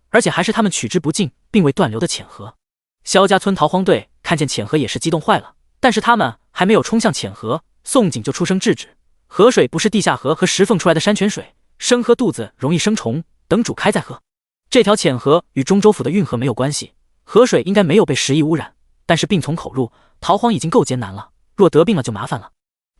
而且还是他们取之不尽并未断流的浅河。萧家村逃荒队看见浅河也是激动坏了，但是他们还没有冲向浅河，宋景就出声制止：河水不是地下河和石缝出来的山泉水，生喝肚子容易生虫，等煮开再喝。这条浅河与中州府的运河没有关系，河水应该没有被食液污染，但是病从口入，逃荒已经够艰难了，若得病了就麻烦了。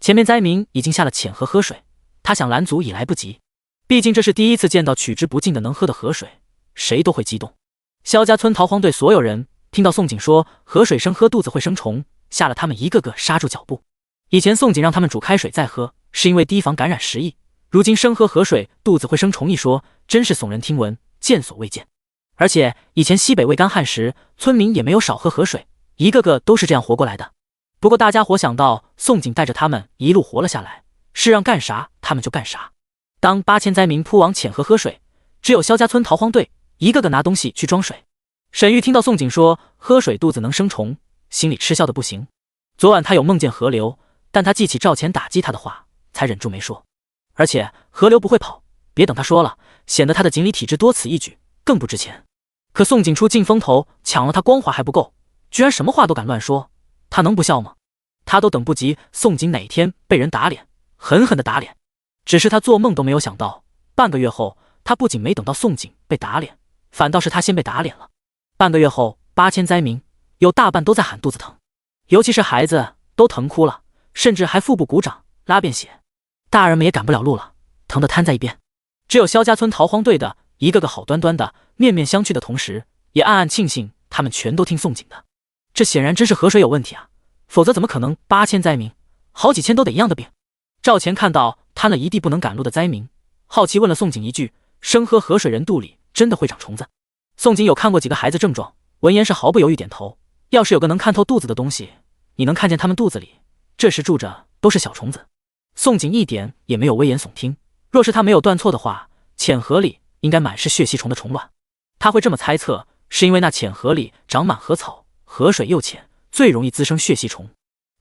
前面灾民已经下了浅河喝水，他想拦阻已来不及，毕竟这是第一次见到取之不尽的能喝的河水，谁都会激动。萧家村逃荒队所有人听到宋景说河水生喝肚子会生虫，吓了他们一个个刹住脚步。以前宋景让他们煮开水再喝，是因为提防感染食疫，如今生喝河水肚子会生虫一说，真是耸人听闻，见所未见。而且以前西北未干旱时，村民也没有少喝河水，一个个都是这样活过来的。不过大家伙想到宋景带着他们一路活了下来，是让干啥他们就干啥。当8000灾民扑往浅河喝水，只有萧家村逃荒队一个个拿东西去装水。沈玉听到宋景说喝水肚子能生虫，心里嗤笑的不行。昨晚他有梦见河流，但他记起赵钱打击他的话，才忍住没说。而且河流不会跑，别等他说了，显得他的锦鲤体质多此一举，更不值钱。可宋景出尽风头，抢了他光华还不够，居然什么话都敢乱说，他能不笑吗？他都等不及宋景哪天被人打脸，狠狠的打脸。只是他做梦都没有想到，半个月后，他不仅没等到宋景被打脸，反倒是他先被打脸了。半个月后，8000灾民有大半都在喊肚子疼，尤其是孩子都疼哭了，甚至还腹部鼓掌拉便血。大人们也赶不了路了，疼得瘫在一边。只有萧家村逃荒队的一个个好端端的面面相觑的同时，也暗暗庆幸他们全都听宋景的。这显然真是河水有问题啊，否则怎么可能8000灾民，好几千都得一样的病。赵钱看到瘫了一地不能赶路的灾民，好奇问了宋景一句：生喝河水人肚里真的会长虫子？宋景有看过几个孩子症状，闻言是毫不犹豫点头。要是有个能看透肚子的东西，你能看见他们肚子里这时住着都是小虫子。宋景一点也没有危言耸听，若是他没有断错的话，浅河里应该满是血吸虫的虫卵。他会这么猜测，是因为那浅河里长满河草，河水又浅，最容易滋生血吸虫。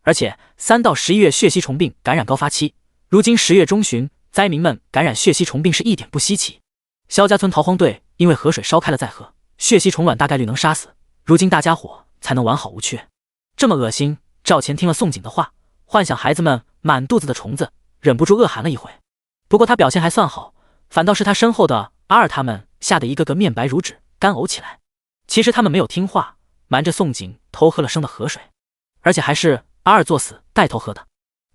而且3到11月血吸虫病感染高发期，如今10月中旬，灾民们感染血吸虫病是一点不稀奇。萧家村逃荒队因为河水烧开了再喝，血吸虫卵大概率能杀死，如今大家伙才能完好无缺。这么恶心，赵钱听了宋景的话，幻想孩子们满肚子的虫子，忍不住恶寒了一回。不过他表现还算好，反倒是他身后的阿二他们吓得一个个面白如纸，干呕起来。其实他们没有听话，瞒着宋景偷喝了生的河水，而且还是阿二作死带头喝的。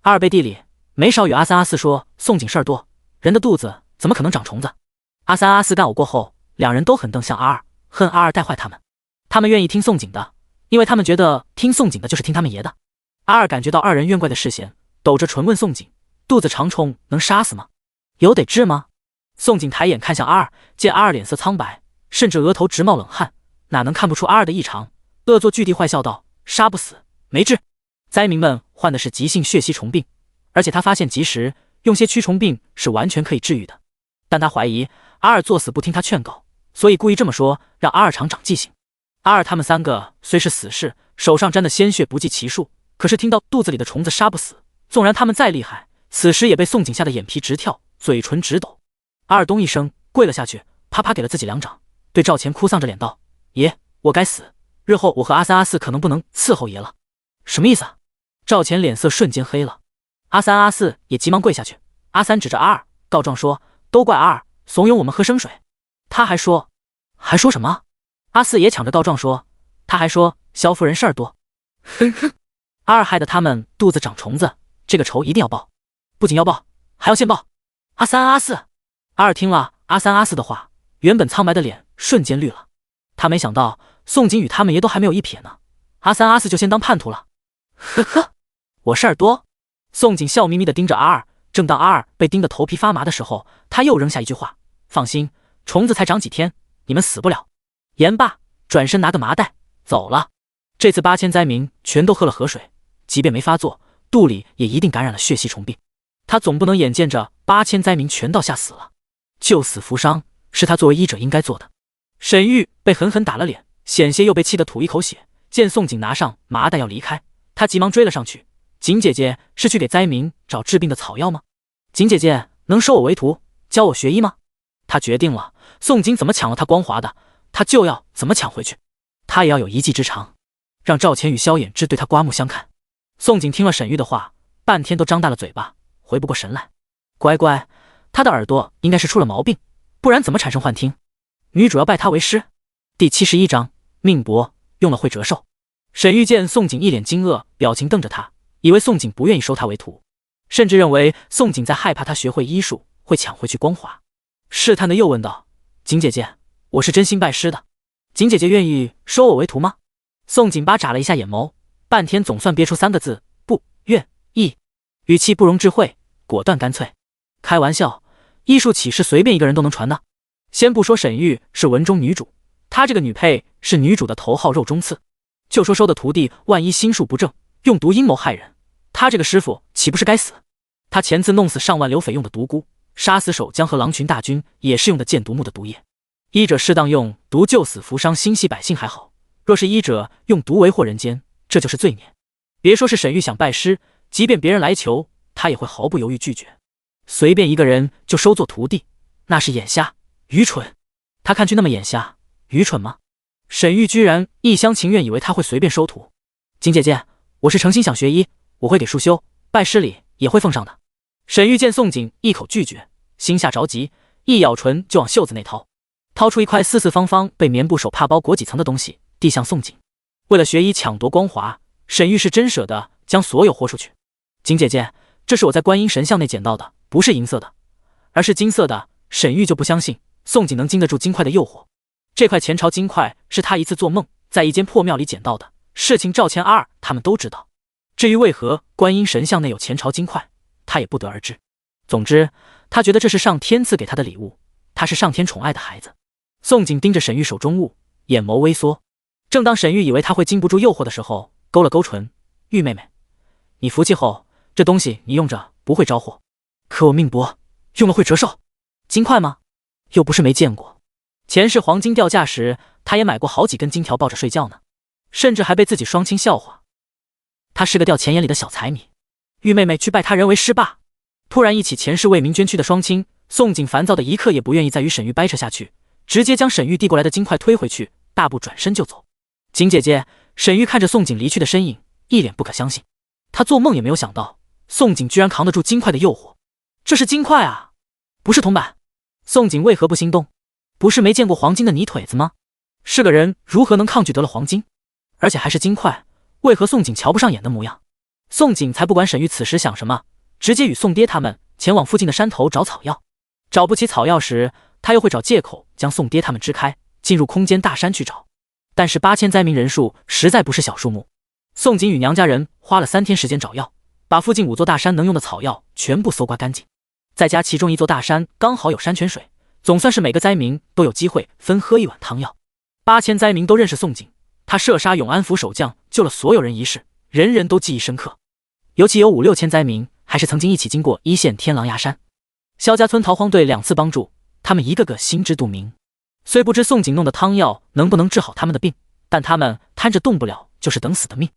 阿二背地里没少与阿三阿四说宋景事儿多，人的肚子怎么可能长虫子。阿三阿四干呕过后，两人都很瞪向阿二，恨阿二带坏他们。他们愿意听宋景的，因为他们觉得听宋景的就是听他们爷的。阿二感觉到二人怨怪的视线，抖着唇问宋景：肚子长虫能杀死吗？有得治吗？宋景抬眼看向阿二，见阿二脸色苍白，甚至额头直冒冷汗，哪能看不出阿二的异常，恶作剧地坏笑道：杀不死，没治。灾民们患的是急性血吸虫病，而且他发现及时用些驱虫病是完全可以治愈的。但他怀疑阿二作死不听他劝告，所以故意这么说，让阿二长记性。阿二他们3个虽是死士，手上沾的鲜血不计其数，可是听到肚子里的虫子杀不死，纵然他们再厉害，此时也被宋景吓得眼皮直跳，嘴唇直抖。阿二咚一声跪了下去，啪啪给了自己2掌，对赵钱哭丧着脸道：爷，我该死，日后我和阿三阿四可能不能伺候爷了。什么意思啊？赵钱脸色瞬间黑了。阿三阿四也急忙跪下去。阿三指着阿二告状说：都怪阿二怂恿我们喝生水。他还说什么？阿四也抢着告状说：他还说萧夫人事儿多。哼哼，阿二害得他们肚子长虫子，这个仇一定要报，不仅要报，还要现报。阿三阿四，阿二听了阿三阿四的话，原本苍白的脸瞬间绿了。他没想到宋景与他们爷都还没有一撇呢，阿三阿四就先当叛徒了。呵呵，我事儿多。宋景笑眯眯地盯着阿二，正当阿二被盯得头皮发麻的时候，他又扔下一句话：放心，虫子才长几天，你们死不了。言罢，转身拿个麻袋走了。这次8000灾民全都喝了河水，即便没发作，肚里也一定感染了血吸虫病。他总不能眼见着8000灾民全到吓死了，救死扶伤是他作为医者应该做的。沈玉被狠狠打了脸，险些又被气得吐一口血。见宋景拿上麻袋要离开，他急忙追了上去。景姐姐是去给灾民找治病的草药吗？景姐姐能收我为徒，教我学医吗？他决定了，宋景怎么抢了他光华的，他就要怎么抢回去。他也要有一技之长，让赵钱与萧衍之对他刮目相看。宋景听了沈玉的话，半天都张大了嘴巴，回不过神来。乖乖，他的耳朵应该是出了毛病，不然怎么产生幻听？女主要拜他为师。第71章命薄，用了会折寿。沈玉见宋景一脸惊愕，表情瞪着他，以为宋景不愿意收他为徒，甚至认为宋景在害怕他学会医术会抢回去光华。试探的又问道：景姐姐，我是真心拜师的，景姐姐愿意收我为徒吗？宋景巴眨了一下眼眸，半天总算憋出3个字：不愿意。语气不容置喙，果断干脆。开玩笑，医术岂是随便一个人都能传的？先不说沈玉是文中女主，她这个女配是女主的头号肉中刺，就说收的徒弟万一心术不正，用毒阴谋害人，他这个师傅岂不是该死？他前次弄死上万流匪用的毒菇，杀死守江和狼群大军也是用的箭毒木的毒液。医者适当用毒救死扶伤心系百姓还好，若是医者用毒为祸人间，这就是罪孽。别说是沈玉想拜师，即便别人来求，他也会毫不犹豫拒绝。随便一个人就收做徒弟，那是眼瞎愚蠢。他看去那么眼瞎愚蠢吗？沈玉居然一厢情愿以为他会随便收徒。景姐姐，我是诚心想学医，我会给束修，拜师礼也会奉上的。沈玉见宋景一口拒绝，心下着急，一咬唇就往袖子内掏出一块四四方方被棉布手帕包裹几层的东西，递向宋景。为了学医抢夺光华，沈玉是真舍得将所有豁出去。景姐姐，这是我在观音神像内捡到的，不是银色的，而是金色的。沈玉就不相信宋景能经得住金块的诱惑。这块前朝金块是他一次做梦在一间破庙里捡到的，事情赵钱阿二他们都知道。至于为何观音神像内有前朝金块，他也不得而知。总之，他觉得这是上天赐给他的礼物，他是上天宠爱的孩子。宋景盯着沈玉手中物，眼眸微缩。正当沈玉以为他会经不住诱惑的时候，勾了勾唇：“玉妹妹，你服气后，这东西你用着不会招祸，可我命薄，用了会折寿。金块吗？又不是没见过。前世黄金掉价时，他也买过好几根金条抱着睡觉呢，甚至还被自己双亲笑话。他是个掉钱眼里的小财迷。玉妹妹去拜他人为师罢。”突然忆起前世为民捐躯的双亲，宋景烦躁的一刻也不愿意再与沈玉掰扯下去，直接将沈玉递过来的金块推回去，大步转身就走。景姐姐，沈玉看着宋景离去的身影，一脸不可相信。他做梦也没有想到，宋景居然扛得住金块的诱惑。这是金块啊，不是铜板。宋景为何不心动？不是没见过黄金的泥腿子吗？是个人如何能抗拒得了黄金？而且还是金块，为何宋景瞧不上眼的模样？宋景才不管沈玉此时想什么，直接与宋爹他们前往附近的山头找草药。找不起草药时，他又会找借口将宋爹他们支开，进入空间大山去找。但是8000灾民人数实在不是小数目，宋景与娘家人花了3天时间找药，把附近5座大山能用的草药全部搜刮干净。再加其中1座大山刚好有山泉水，总算是每个灾民都有机会分喝1碗汤药。8000灾民都认识宋景，他射杀永安府守将救了所有人一事，人人都记忆深刻。尤其有5、6千灾民还是曾经一起经过1县天狼崖山。萧家村逃荒队2次帮助，他们一个个心知肚明。虽不知宋景弄的汤药能不能治好他们的病，但他们摊着动不了就是等死的命，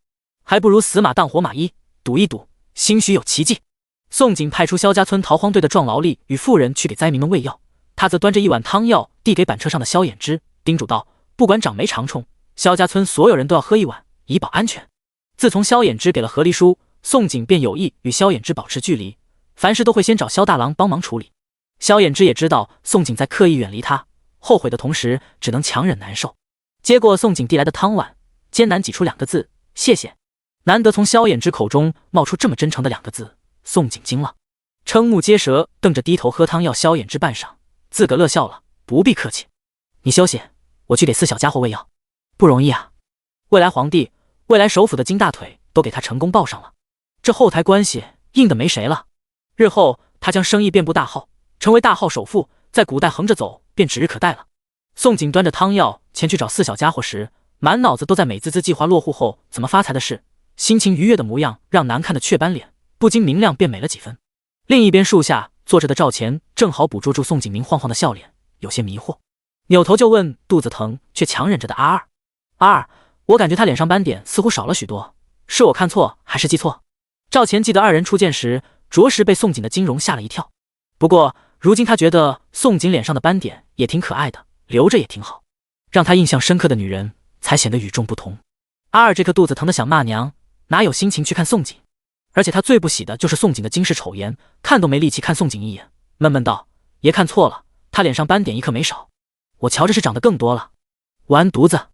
还不如死马当活马医，赌一赌，兴许有奇迹。宋景派出萧家村逃荒队的壮劳力与妇人去给灾民们喂药，他则端着1碗汤药递给板车上的萧衍之，叮嘱道：不管长霉长虫，萧家村所有人都要喝1碗，以保安全。自从萧衍之给了和离书，宋景便有意与萧衍之保持距离，凡事都会先找萧大郎帮忙处理。萧衍之也知道宋景在刻意远离他，后悔的同时只能强忍难受。接过宋景递来的汤碗，艰难挤出2个字：谢谢。难得从萧衍之口中冒出这么真诚的2个字，宋景惊了，瞠目结舌，瞪着低头喝汤药。萧衍之半晌自个乐笑了：不必客气，你休息，我去给4小家伙喂药。不容易啊，未来皇帝、未来首辅的金大腿都给他成功抱上了，这后台关系硬的没谁了。日后他将生意遍布大号，成为大号首富，在古代横着走便指日可待了。宋景端着汤药前去找4小家伙时，满脑子都在美滋滋计划落户后怎么发财的事，心情愉悦的模样让难看的雀斑脸不禁明亮变美了几分。另一边树下坐着的赵钱正好捕捉住宋景明晃晃的笑脸，有些迷惑，扭头就问肚子疼却强忍着的阿二：阿二，我感觉他脸上斑点似乎少了许多，是我看错还是记错？赵钱记得2人初见时着实被宋景的惊容吓了一跳，不过如今他觉得宋景脸上的斑点也挺可爱的，留着也挺好，让他印象深刻的女人才显得与众不同。阿二这颗肚子疼的想骂娘，哪有心情去看宋景？而且他最不喜的就是宋景的惊世丑颜，看都没力气看宋景一眼，闷闷道：爷看错了，他脸上斑点一颗没少，我瞧着是长得更多了。完犊子，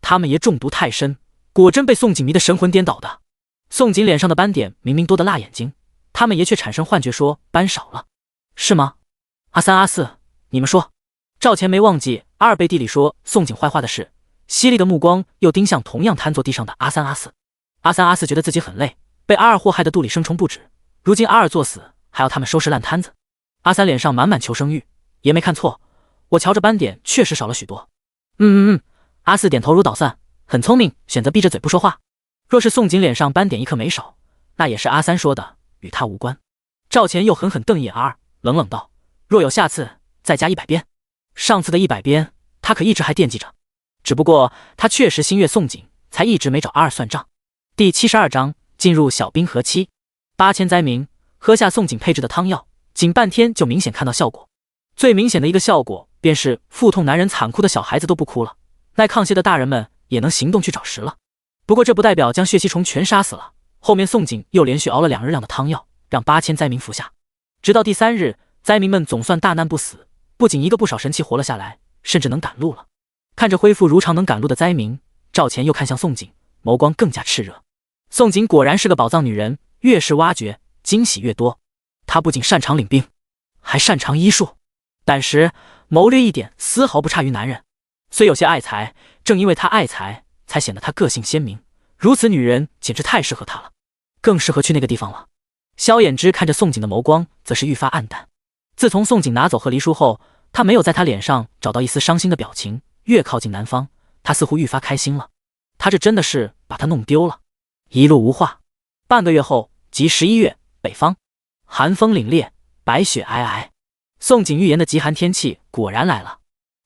他们爷中毒太深，果真被宋景迷得神魂颠倒的。宋景脸上的斑点明明多得辣眼睛，他们爷却产生幻觉说斑少了，是吗？阿三阿四，你们说。赵钱没忘记阿二背地里说宋景坏话的事，犀利的目光又盯向同样瘫坐地上的阿三阿四。阿三阿四觉得自己很累，被阿二祸害的肚里生虫不止，如今阿二作死，还要他们收拾烂摊子。阿三脸上满满求生欲，爷没看错，我瞧着斑点确实少了许多。阿四点头如捣蒜，很聪明，选择闭着嘴不说话。若是宋景脸上斑点一颗没少，那也是阿三说的，与他无关。赵钱又狠狠瞪一眼阿二，冷冷道：若有下次，再加100鞭。上次的100鞭他可一直还惦记着，只不过他确实心悦宋景，才一直没找阿二算账。第72章进入小冰河期。8000灾民喝下宋景配制的汤药，仅半天就明显看到效果。最明显的一个效果便是腹痛男人惨哭的小孩子都不哭了，耐抗些的大人们也能行动去找食了。不过这不代表将血吸虫全杀死了，后面宋景又连续熬了2日量的汤药，让8000灾民服下，直到第3日，灾民们总算大难不死，不仅一个不少神奇活了下来，甚至能赶路了。看着恢复如常能赶路的灾民，赵钱又看向宋景，眸光更加炽热。宋锦果然是个宝藏女人，越是挖掘，惊喜越多。她不仅擅长领兵，还擅长医术，胆识、谋略一点丝毫不差于男人。虽有些爱财，正因为她爱财，才显得她个性鲜明。如此女人简直太适合她了，更适合去那个地方了。萧衍之看着宋锦的眸光，则是愈发暗淡。自从宋锦拿走贺离书后，他没有在他脸上找到一丝伤心的表情。越靠近南方，他似乎愈发开心了。他这真的是把他弄丢了。一路无话。半个月后，即11月，北方寒风凛冽，白雪皑皑。宋锦预言的极寒天气果然来了。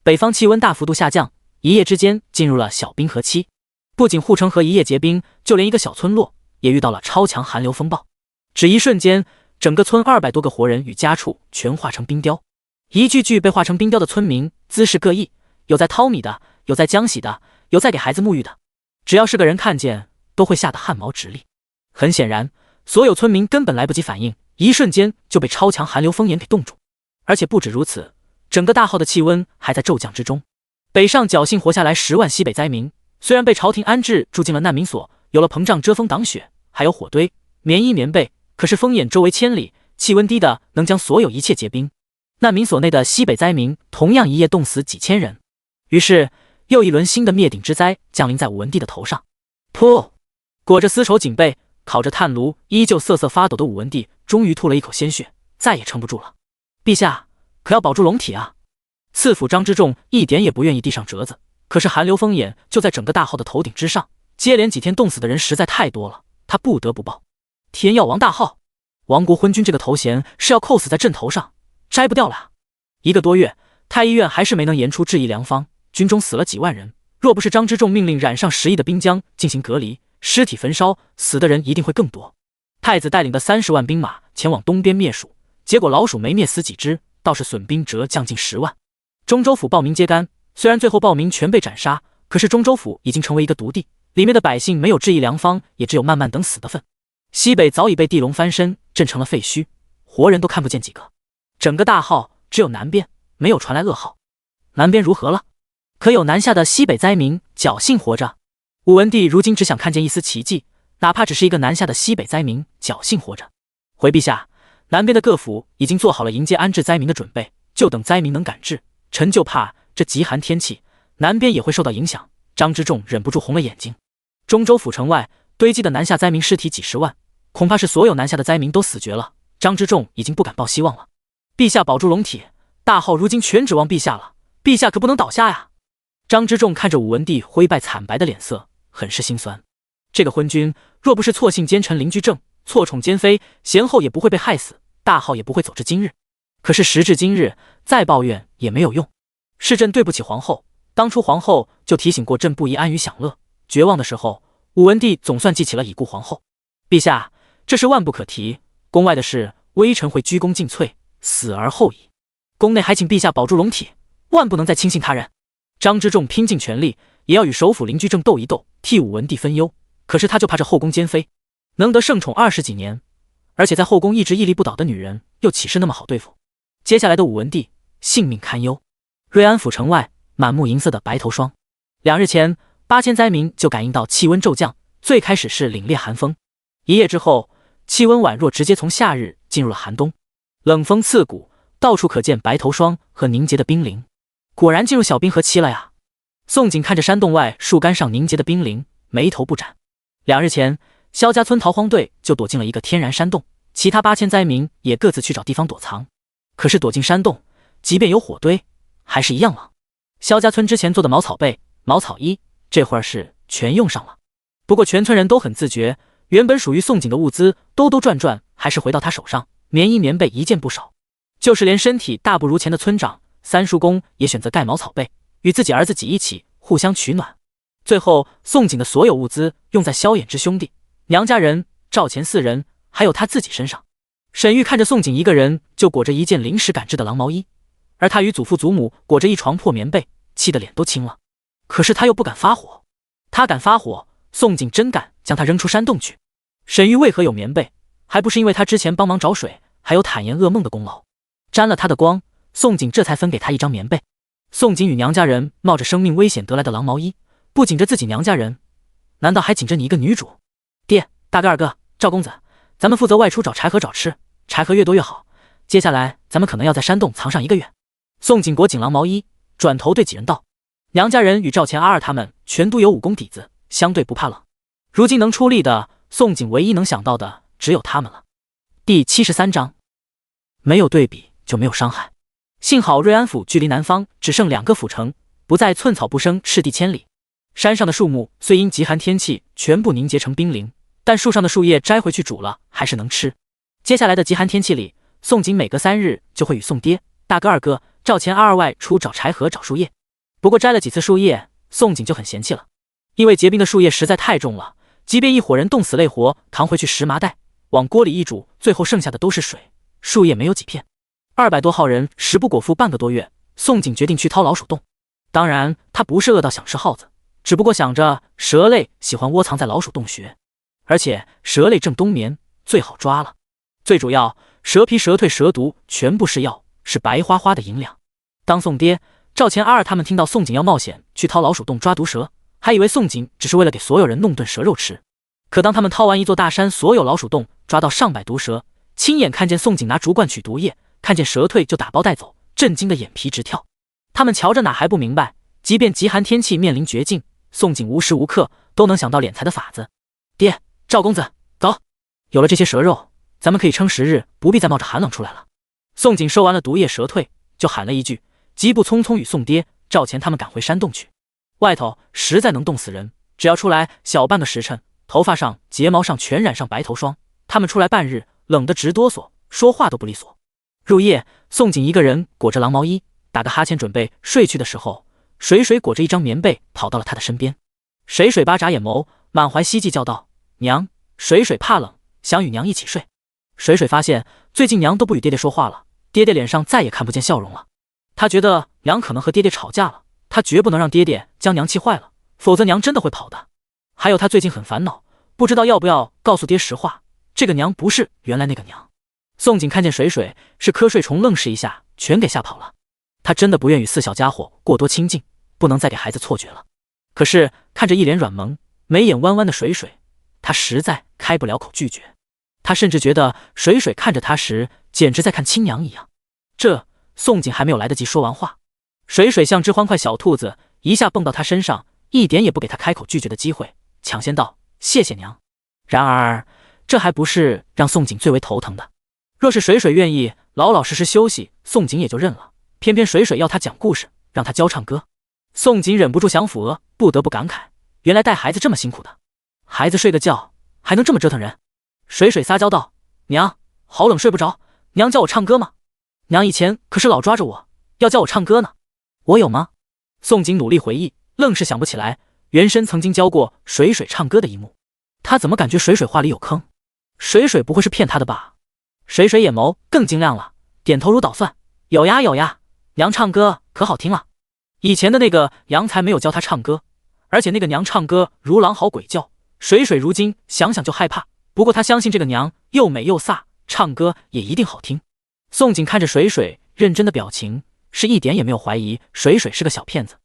北方气温大幅度下降，一夜之间进入了小冰河期。不仅护城河一夜结冰，就连一个小村落也遇到了超强寒流风暴。只一瞬间，整个村200多个活人与家畜全化成冰雕。一具具被化成冰雕的村民姿势各异，有在淘米的，有在浆洗的，有在给孩子沐浴的。只要是个人看见，都会吓得汗毛直立。很显然，所有村民根本来不及反应，一瞬间就被超强寒流风眼给冻住。而且不止如此，整个大号的气温还在骤降之中。北上侥幸活下来10万西北灾民，虽然被朝廷安置住进了难民所，有了膨胀遮风挡雪，还有火堆、棉衣棉被，可是风眼周围千里，气温低的能将所有一切结冰。难民所内的西北灾民同样一夜冻死几千人。于是又一轮新的灭顶之灾降临在武文帝的头上。噗！裹着丝绸锦被，烤着炭炉，依旧瑟瑟发抖的武文帝终于吐了一口鲜血，再也撑不住了。陛下，可要保住龙体啊！赐府张之重一点也不愿意递上折子，可是寒流风眼就在整个大号的头顶之上，接连几天冻死的人实在太多了，他不得不报。天耀王大号，亡国昏君这个头衔是要扣死在朕头上，摘不掉了啊！1个多月，太医院还是没能研出治医良方，军中死了几万人，若不是张之重命令染上10亿的兵将进行隔离，尸体焚烧，死的人一定会更多。太子带领的30万兵马前往东边灭蜀，结果老鼠没灭死几只，倒是损兵折将近10万。中州府暴民揭竿，虽然最后暴民全被斩杀，可是中州府已经成为一个毒地，里面的百姓没有治医良方，也只有慢慢等死的份。西北早已被地龙翻身，震成了废墟，活人都看不见几个。整个大号只有南边没有传来噩耗。南边如何了？可有南下的西北灾民侥幸活着？武文帝如今只想看见一丝奇迹，哪怕只是一个南下的西北灾民侥幸活着。回陛下，南边的各府已经做好了迎接安置灾民的准备，就等灾民能赶至。臣就怕这极寒天气，南边也会受到影响。张之重忍不住红了眼睛。中州府城外堆积的南下灾民尸体几10万，恐怕是所有南下的灾民都死绝了。张之重已经不敢抱希望了。陛下保住龙体，大号如今全指望陛下了，陛下可不能倒下呀！张之重看着武文帝灰败惨白的脸色，很是心酸。这个昏君若不是错信奸臣林居正，错宠奸妃，贤后也不会被害死，大号也不会走至今日。可是时至今日，再抱怨也没有用。是朕对不起皇后，当初皇后就提醒过朕不宜安于享乐，绝望的时候，武文帝总算记起了已故皇后。陛下，这是万不可提，宫外的事，微臣会鞠躬尽瘁，死而后已。宫内还请陛下保住龙体，万不能再轻信他人。张之重拼尽全力，也要与首辅林居正斗一斗，替武文帝分忧。可是他就怕这后宫奸妃，能得圣宠20几年，而且在后宫一直屹立不倒的女人，又岂是那么好对付？接下来的武文帝性命堪忧。瑞安府城外，满目银色的白头霜。2日前，8000灾民就感应到气温骤降，最开始是凛冽寒风，一夜之后，气温宛若直接从夏日进入了寒冬，冷风刺骨，到处可见白头霜和凝结的冰凌。果然进入小冰河期了呀！宋锦看着山洞外树干上凝结的冰凌，眉头不展。2日前，萧家村逃荒队就躲进了一个天然山洞，其他8000灾民也各自去找地方躲藏。可是躲进山洞，即便有火堆，还是一样冷。萧家村之前做的茅草被、茅草衣，这会儿是全用上了。不过全村人都很自觉，原本属于宋锦的物资兜兜转转还是回到他手上，棉衣棉被一件不少。就是连身体大不如前的村长三叔公也选择盖茅草被，与自己儿子挤一起互相取暖。最后宋锦的所有物资用在萧衍之兄弟、娘家人、赵钱4人还有他自己身上。沈玉看着宋锦一个人就裹着一件临时赶制的狼毛衣，而他与祖父祖母裹着一床破棉被，气得脸都青了。可是他又不敢发火，他敢发火，宋锦真敢将他扔出山洞去。沈玉为何有棉被，还不是因为他之前帮忙找水还有坦言噩梦的功劳。沾了他的光，宋锦这才分给他一张棉被。宋锦与娘家人冒着生命危险得来的狼毛衣，不仅着自己娘家人，难道还紧着你一个女主？爹，大哥二哥，赵公子，咱们负责外出找柴禾找吃，柴禾越多越好。接下来咱们可能要在山洞藏上1个月。宋景裹锦囊毛衣，转头对几人道：娘家人与赵钱阿二他们全都有武功底子，相对不怕冷。如今能出力的，宋景唯一能想到的只有他们了。第73章，没有对比就没有伤害。幸好瑞安府距离南方只剩2个府城，不再寸草不生，赤地千里。山上的树木虽因极寒天气全部凝结成冰凌，但树上的树叶摘回去煮了还是能吃。接下来的极寒天气里，宋景每隔3日就会与宋爹、大哥二哥、赵钱阿二外出找柴禾找树叶。不过摘了几次树叶，宋景就很嫌弃了，因为结冰的树叶实在太重了，即便一伙人冻死累活扛回去10麻袋，往锅里一煮，最后剩下的都是水，树叶没有几片。200多号人食不果腹半个多月，宋景决定去掏老鼠洞。当然他不是饿到想吃耗子，只不过想着蛇类喜欢窝藏在老鼠洞穴，而且蛇类正冬眠，最好抓了。最主要，蛇皮、蛇蜕、蛇毒全部是药，是白花花的银两。当宋爹、赵钱阿二他们听到宋景要冒险去掏老鼠洞抓毒蛇，还以为宋景只是为了给所有人弄顿蛇肉吃。可当他们掏完一座大山所有老鼠洞，抓到上百毒蛇，亲眼看见宋景拿竹罐取毒液，看见蛇蜕就打包带走，震惊的眼皮直跳。他们瞧着哪还不明白，即便极寒天气面临绝境，宋景无时无刻都能想到敛财的法子。爹，赵公子，走，有了这些蛇肉，咱们可以撑10日，不必再冒着寒冷出来了。宋景收完了毒液蛇蜕，就喊了一句，急步匆匆与宋爹、赵钱他们赶回山洞去。外头实在能冻死人，只要出来小半个时辰，头发上、睫毛上全染上白头霜，他们出来半日，冷得直哆嗦，说话都不利索。入夜，宋景一个人裹着狼毛衣，打个哈欠准备睡去的时候，水水裹着一张棉被跑到了他的身边。水水巴眨眼眸，满怀希冀叫道：娘！水水怕冷，想与娘一起睡。水水发现最近娘都不与爹爹说话了，爹爹脸上再也看不见笑容了。他觉得娘可能和爹爹吵架了，他绝不能让爹爹将娘气坏了，否则娘真的会跑的。还有他最近很烦恼，不知道要不要告诉爹实话，这个娘不是原来那个娘。宋景看见水水是瞌睡虫，愣是一下全给吓跑了。他真的不愿与4小家伙过多亲近，不能再给孩子错觉了。可是看着一脸软萌、眉眼弯弯的水水，他实在开不了口拒绝。他甚至觉得水水看着他时简直在看亲娘一样。宋景还没有来得及说完话，水水像只欢快小兔子，一下蹦到他身上，一点也不给他开口拒绝的机会，抢先道：谢谢娘。然而这还不是让宋景最为头疼的。若是水水愿意老老实实休息，宋景也就认了，偏偏水水要他讲故事，让他教唱歌。宋景忍不住想抚额，不得不感慨，原来带孩子这么辛苦的，孩子睡个觉还能这么折腾人。水水撒娇道：娘，好冷睡不着，娘教我唱歌吗？娘以前可是老抓着我要教我唱歌呢。我有吗？宋景努力回忆，愣是想不起来原身曾经教过水水唱歌的一幕。他怎么感觉水水话里有坑？水水不会是骗他的吧？水水眼眸更晶亮了，点头如捣蒜：有呀有呀，娘唱歌可好听了。以前的那个娘才没有教他唱歌，而且那个娘唱歌如狼嚎鬼叫，水水如今想想就害怕。不过他相信这个娘又美又飒，唱歌也一定好听。宋景看着水水认真的表情，是一点也没有怀疑水水是个小骗子，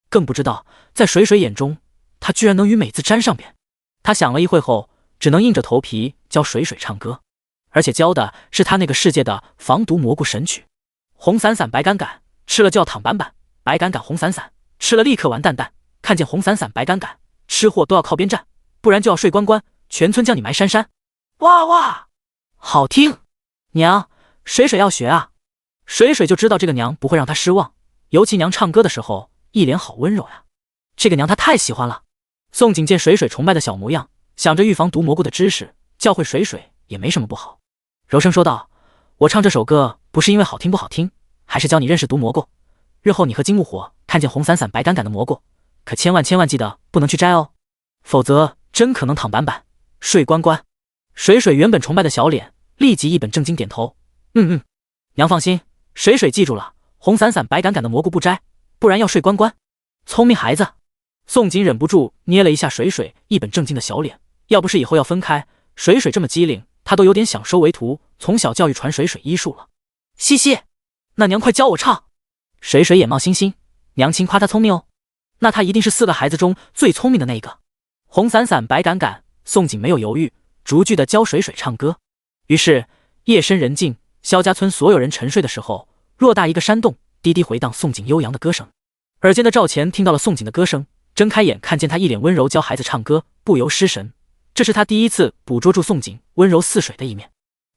更不知道在水水眼中，他居然能与美字沾上边。他想了一会后，只能硬着头皮教水水唱歌，而且教的是他那个世界的防毒蘑菇神曲：红伞伞白杆杆，吃了就要躺板板，白杆杆红伞伞，吃了立刻完蛋蛋，看见红伞伞白杆杆，吃货都要靠边站，不然就要睡关关，全村将你埋山山。哇哇，好听！娘，水水要学啊。水水就知道这个娘不会让他失望，尤其娘唱歌的时候一脸好温柔呀，这个娘他太喜欢了。宋景见水水崇拜的小模样，想着预防毒蘑菇的知识，教会水水也没什么不好，柔声说道：我唱这首歌不是因为好听不好听，还是教你认识毒蘑菇，日后你和金木火看见红伞伞白杆杆的蘑菇，可千万记得不能去摘哦，否则真可能躺板板睡关关。水水原本崇拜的小脸立即一本正经点头：娘放心，水水记住了，红伞伞白杆杆的蘑菇不摘，不然要睡关关。聪明孩子。宋景忍不住捏了一下水水一本正经的小脸，要不是以后要分开，水水这么机灵，他都有点想收为徒，从小教育传水水医术了。嘻嘻，那娘快教我唱。水水眼冒星星：娘亲夸他聪明哦，那他一定是4个孩子中最聪明的那一个。红伞伞白杆杆，宋景没有犹豫，逐句的教水水唱歌。于是夜深人静，萧家村所有人沉睡的时候，偌大一个山洞低低回荡宋景悠扬的歌声。耳尖的赵钱听到了宋景的歌声，睁开眼看见他一脸温柔教孩子唱歌，不由失神。这是他第一次捕捉住宋景温柔似水的一面，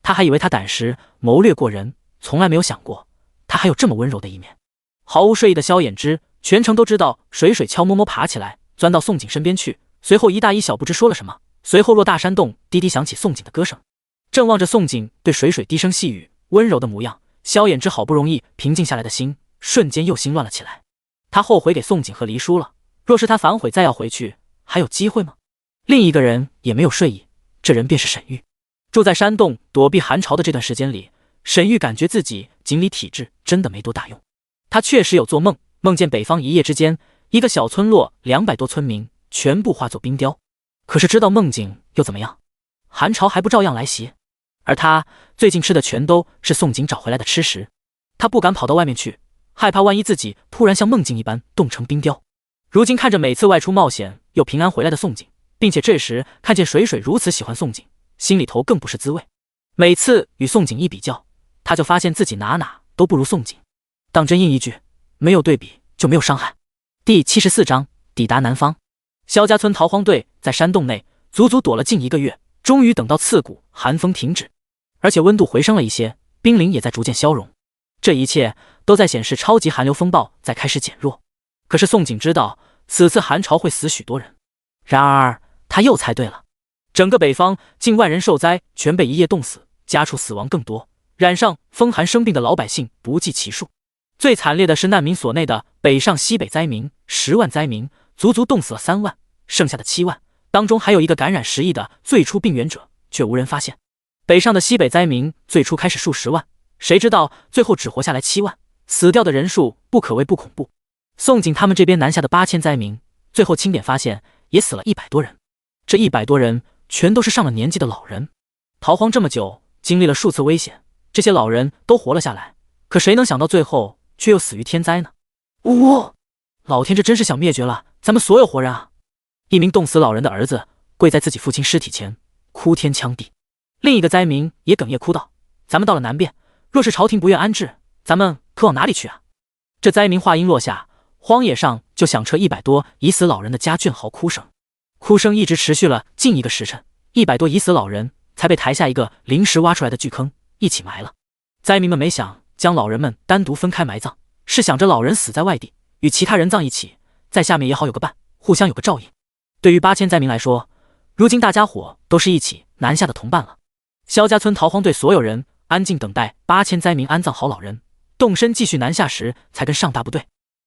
他还以为他胆识谋略过人，从来没有想过他还有这么温柔的一面。毫无睡意的萧衍之，全程都知道水水悄摸摸爬起来，钻到宋景身边去，随后一大一小不知说了什么，随后偌大山洞低低响起宋景的歌声。正望着宋景对水水低声细语温柔的模样，萧衍之好不容易平静下来的心瞬间又心乱了起来。他后悔给宋景和黎叔了，若是他反悔再要回去，还有机会吗？另一个人也没有睡意，这人便是沈玉。住在山洞躲避寒潮的这段时间里，沈玉感觉自己锦鲤体质真的没多大用。他确实有做梦，梦见北方一夜之间，一个小村落200多村民全部化作冰雕。可是知道梦境又怎么样？寒潮还不照样来袭？而他最近吃的全都是宋景找回来的吃食，他不敢跑到外面去，害怕万一自己突然像梦境一般冻成冰雕。如今看着每次外出冒险又平安回来的宋景，并且这时看见水水如此喜欢宋景，心里头更不是滋味。每次与宋景一比较，他就发现自己哪都不如宋景。当真应一句，没有对比就没有伤害。第74章抵达南方。萧家村逃荒队在山洞内足足躲了近1个月，终于等到刺骨寒风停止，而且温度回升了一些，冰凌也在逐渐消融。这一切都在显示超级寒流风暴在开始减弱。可是宋景知道此次寒潮会死许多人，然而他又猜对了。整个北方近万人受灾，全被一夜冻死，家畜死亡更多，染上风寒生病的老百姓不计其数。最惨烈的是难民所内的北上西北灾民，10万灾民足足冻死了3万，剩下的7万当中还有一个感染10亿的最初病原者，却无人发现。北上的西北灾民最初开始数10万，谁知道最后只活下来7万，死掉的人数不可谓不恐怖。宋景他们这边南下的8000灾民，最后清点发现也死了100多人，这100多人全都是上了年纪的老人。逃荒这么久，经历了数次危险，这些老人都活了下来，可谁能想到最后却又死于天灾呢？老天，这真是想灭绝了咱们所有活人啊！一名冻死老人的儿子跪在自己父亲尸体前，哭天抢地。另一个灾民也哽咽哭道：咱们到了南边，若是朝廷不愿安置，咱们可往哪里去啊？这灾民话音落下，荒野上就响彻100多已死老人的家眷嚎哭声。哭声一直持续了近1个时辰，100多已死老人才被抬下一个临时挖出来的巨坑一起埋了。灾民们没想将老人们单独分开埋葬，是想着老人死在外地，与其他人葬一起，在下面也好有个伴，互相有个照应。对于8000灾民来说，如今大家伙都是一起南下的同伴了。萧家村逃荒队所有人安静等待8000灾民安葬好老人，动身继续南下时才跟上大部队。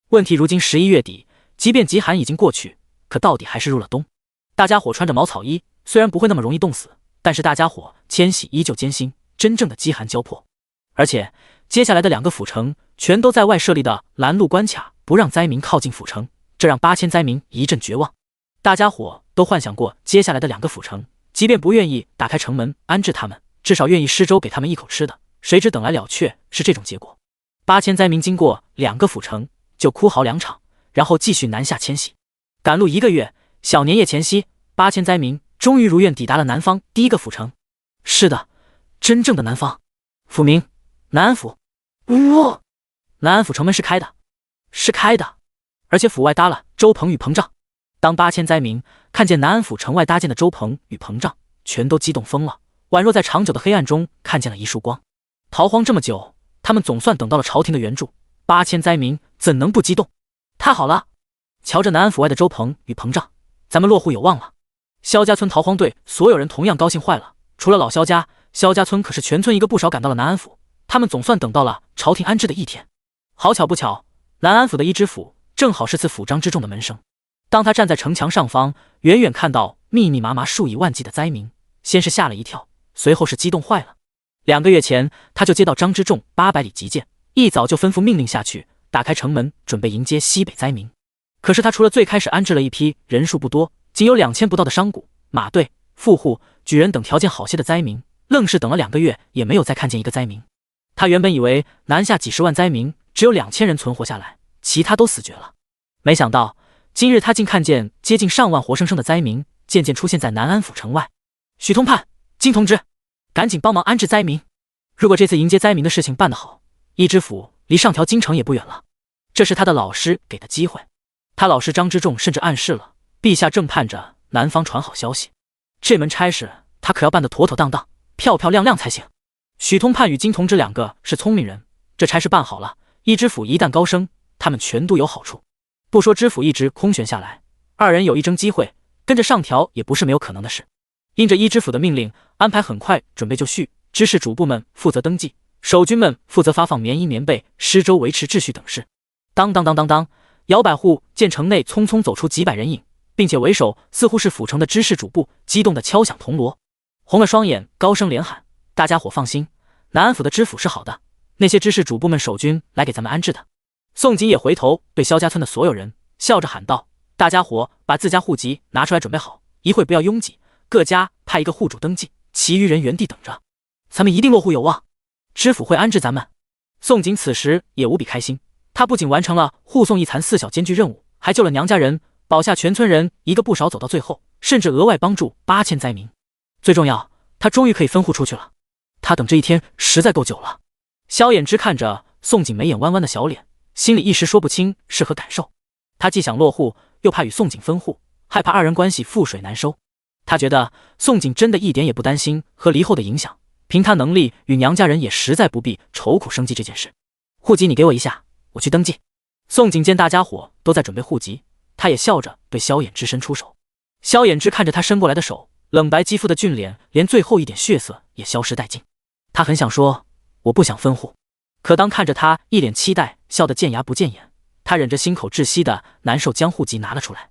问题如今11月底，即便极寒已经过去，可到底还是入了冬。大家伙穿着毛草衣，虽然不会那么容易冻死，但是大家伙迁徙依旧艰辛，真正的饥寒交迫。而且接下来的2个府城全都在外设立的拦路关卡，不让灾民靠近府城，这让8000灾民一阵绝望。大家伙都幻想过接下来的2个府城，即便不愿意打开城门安置他们，至少愿意施粥给他们一口吃的，谁知等来了却是这种结果。8000灾民经过2个府城就哭嚎2场，然后继续南下迁徙。赶路1个月，小年夜前夕，8000灾民终于如愿抵达了南方第1个府城。是的，真正的南方。府名南安府。南安府城门是开的，而且府外搭了粥棚与棚帐。当8000灾民看见南安府城外搭建的粥棚与棚帐，全都激动疯了，宛若在长久的黑暗中看见了一束光。逃荒这么久，他们总算等到了朝廷的援助，8000灾民怎能不激动？太好了，瞧着南安府外的粥棚与棚帐，咱们落户有望了。萧家村逃荒队所有人同样高兴坏了，除了老萧家，萧家村可是全村一个不少赶到了南安府，他们总算等到了朝廷安置的一天。好巧不巧，南安府的一知府正好是次府章之中的门生。当他站在城墙上方，远远看到密密麻麻数以万计的灾民，先是吓了一跳，随后是激动坏了。2个月前，他就接到张之重800里急件，一早就吩咐命令下去，打开城门准备迎接西北灾民。可是他除了最开始安置了一批人数不多，仅有2000不到的商贾、马队、富户、举人等条件好些的灾民，愣是等了2个月也没有再看见一个灾民。他原本以为南下几10万灾民只有2000人存活下来，其他都死绝了，没想到今日他竟看见接近上万活生生的灾民，渐渐出现在南安府城外。许通判、金同志，赶紧帮忙安置灾民。如果这次迎接灾民的事情办得好，一知府离上条京城也不远了。这是他的老师给的机会。他老师张之重甚至暗示了，陛下正盼着南方传好消息，这门差事他可要办得妥妥当当、漂漂亮亮才行。许通判与金同志两个是聪明人，这差事办好了，一知府一旦高升，他们全都有好处。不说知府一直空悬下来，二人有一争机会，跟着上条也不是没有可能的事。因着一知府的命令，安排很快准备就绪，知事主簿们负责登记，守军们负责发放棉衣棉被、施粥、维持秩序等事。当当当当当，摇摆户见城内匆匆走出几百人影，并且为首似乎是府城的知事主簿，激动地敲响铜锣，红了双眼，高声连喊：大家伙放心，南安府的知府是好的，那些知事主簿们守军来给咱们安置的。宋锦也回头对萧家村的所有人笑着喊道：大家伙把自家户籍拿出来准备好，一会不要拥挤，各家派一个户主登记，其余人原地等着，咱们一定落户有望，知府会安置咱们。宋锦此时也无比开心，他不仅完成了护送一残四小艰巨任务，还救了娘家人，保下全村人一个不少走到最后，甚至额外帮助8000灾民。最重要，他终于可以分户出去了。他等这一天实在够久了。萧衍之看着宋锦眉眼弯弯的小脸，心里一时说不清是何感受。他既想落户，又怕与宋锦分户，害怕二人关系覆水难收。他觉得宋锦真的一点也不担心和离后的影响，凭他能力与娘家人也实在不必愁苦生计这件事。户籍你给我一下，我去登记。宋锦见大家伙都在准备户籍，他也笑着对萧衍之伸出手。萧衍之看着他伸过来的手，冷白肌肤的俊脸连最后一点血色也消失殆尽。他很想说我不想分户，可当看着他一脸期待，笑得见牙不见眼，他忍着心口窒息的难受，将户籍拿了出来。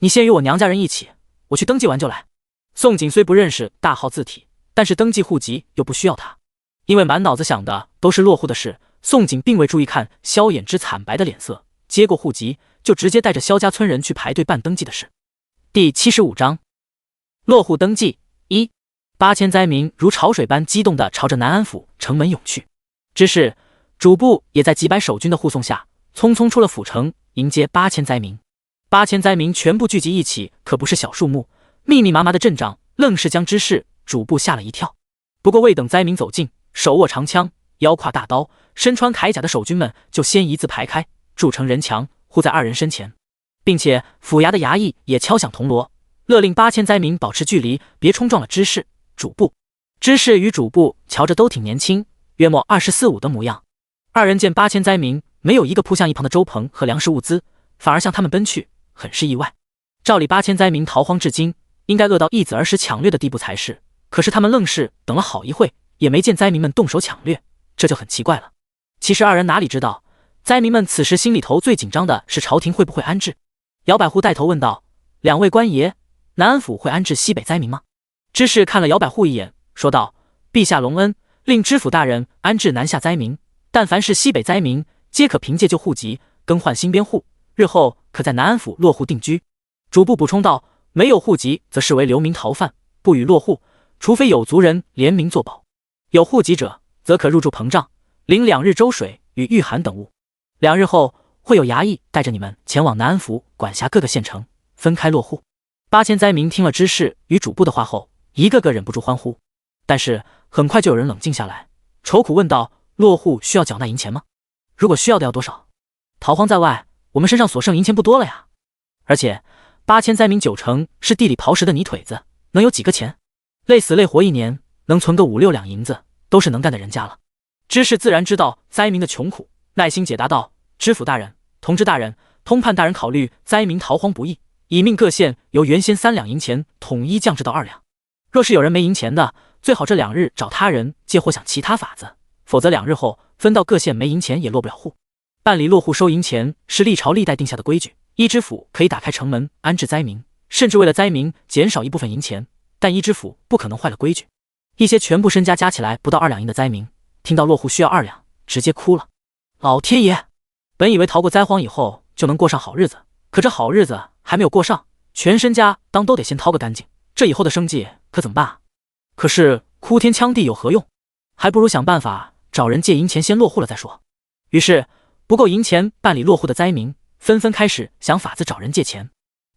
你先与我娘家人一起，我去登记完就来。宋锦虽不认识大号字体，但是登记户籍又不需要他，因为满脑子想的都是落户的事。宋锦并未注意看萧衍之惨白的脸色，接过户籍就直接带着萧家村人去排队办登记的事。第75章落户登记1。8000灾民如潮水般激动地朝着南安府城门涌去，知事、主簿也在几百守军的护送下匆匆出了府城，迎接8000灾民。8000灾民全部聚集一起，可不是小数目，密密麻麻的阵仗愣是将知事、主簿吓了一跳。不过未等灾民走近，手握长枪、腰挎大刀、身穿铠甲的守军们就先一字排开，筑成人墙，护在二人身前，并且府衙的衙役也敲响铜锣，勒令8000灾民保持距离，别冲撞了知事、主簿。知事与主簿瞧着都挺年轻，约莫24、25的模样。二人见8000灾民没有一个扑向一旁的粥棚和粮食物资，反而向他们奔去，很是意外。照理8000灾民逃荒至今，应该饿到一子而食抢掠的地步才是，可是他们愣是等了好一会，也没见灾民们动手抢掠，这就很奇怪了。其实二人哪里知道，灾民们此时心里头最紧张的是朝廷会不会安置。摇摆户带头问道：两位官爷，南安府会安置西北灾民吗？知事看了摇摆户一眼，说道：陛下隆恩，令知府大人安置南下灾民，但凡是西北灾民，皆可凭借旧户籍更换新编户，日后可在南安府落户定居。主簿补充道：没有户籍则视为流民逃犯，不予落户，除非有族人联名作保。有户籍者则可入住膨胀，领2日粥水与御寒等物。2日后会有衙役带着你们前往南安府管辖各个县城，分开落户。8000灾民听了知事与主簿的话后，一个个忍不住欢呼。但是很快就有人冷静下来，愁苦问道：落户需要缴纳银钱吗？如果需要的要多少？逃荒在外，我们身上所剩银钱不多了呀。而且8000灾民90%是地里刨食的泥腿子，能有几个钱？累死累活一年，能存个5、6两银子，都是能干的人家了。知事自然知道灾民的穷苦，耐心解答道：知府大人、同知大人、通判大人考虑灾民逃荒不易，已命各县由原先3两银钱统一降至到2两。若是有人没银钱的，最好这2日找他人借或想其他法子，否则2日后分到各县没银钱也落不了户。办理落户收银钱是历朝历代定下的规矩，一知府可以打开城门安置灾民，甚至为了灾民减少一部分银钱，但一知府不可能坏了规矩。一些全部身家加起来不到2两银的灾民，听到落户需要2两，直接哭了。老天爷，本以为逃过灾荒以后就能过上好日子，可这好日子还没有过上，全身家当都得先掏个干净，这以后的生计可怎么办啊？可是哭天抢地有何用？还不如想办法找人借银钱先落户了再说。于是不够银钱办理落户的灾民纷纷开始想法子找人借钱。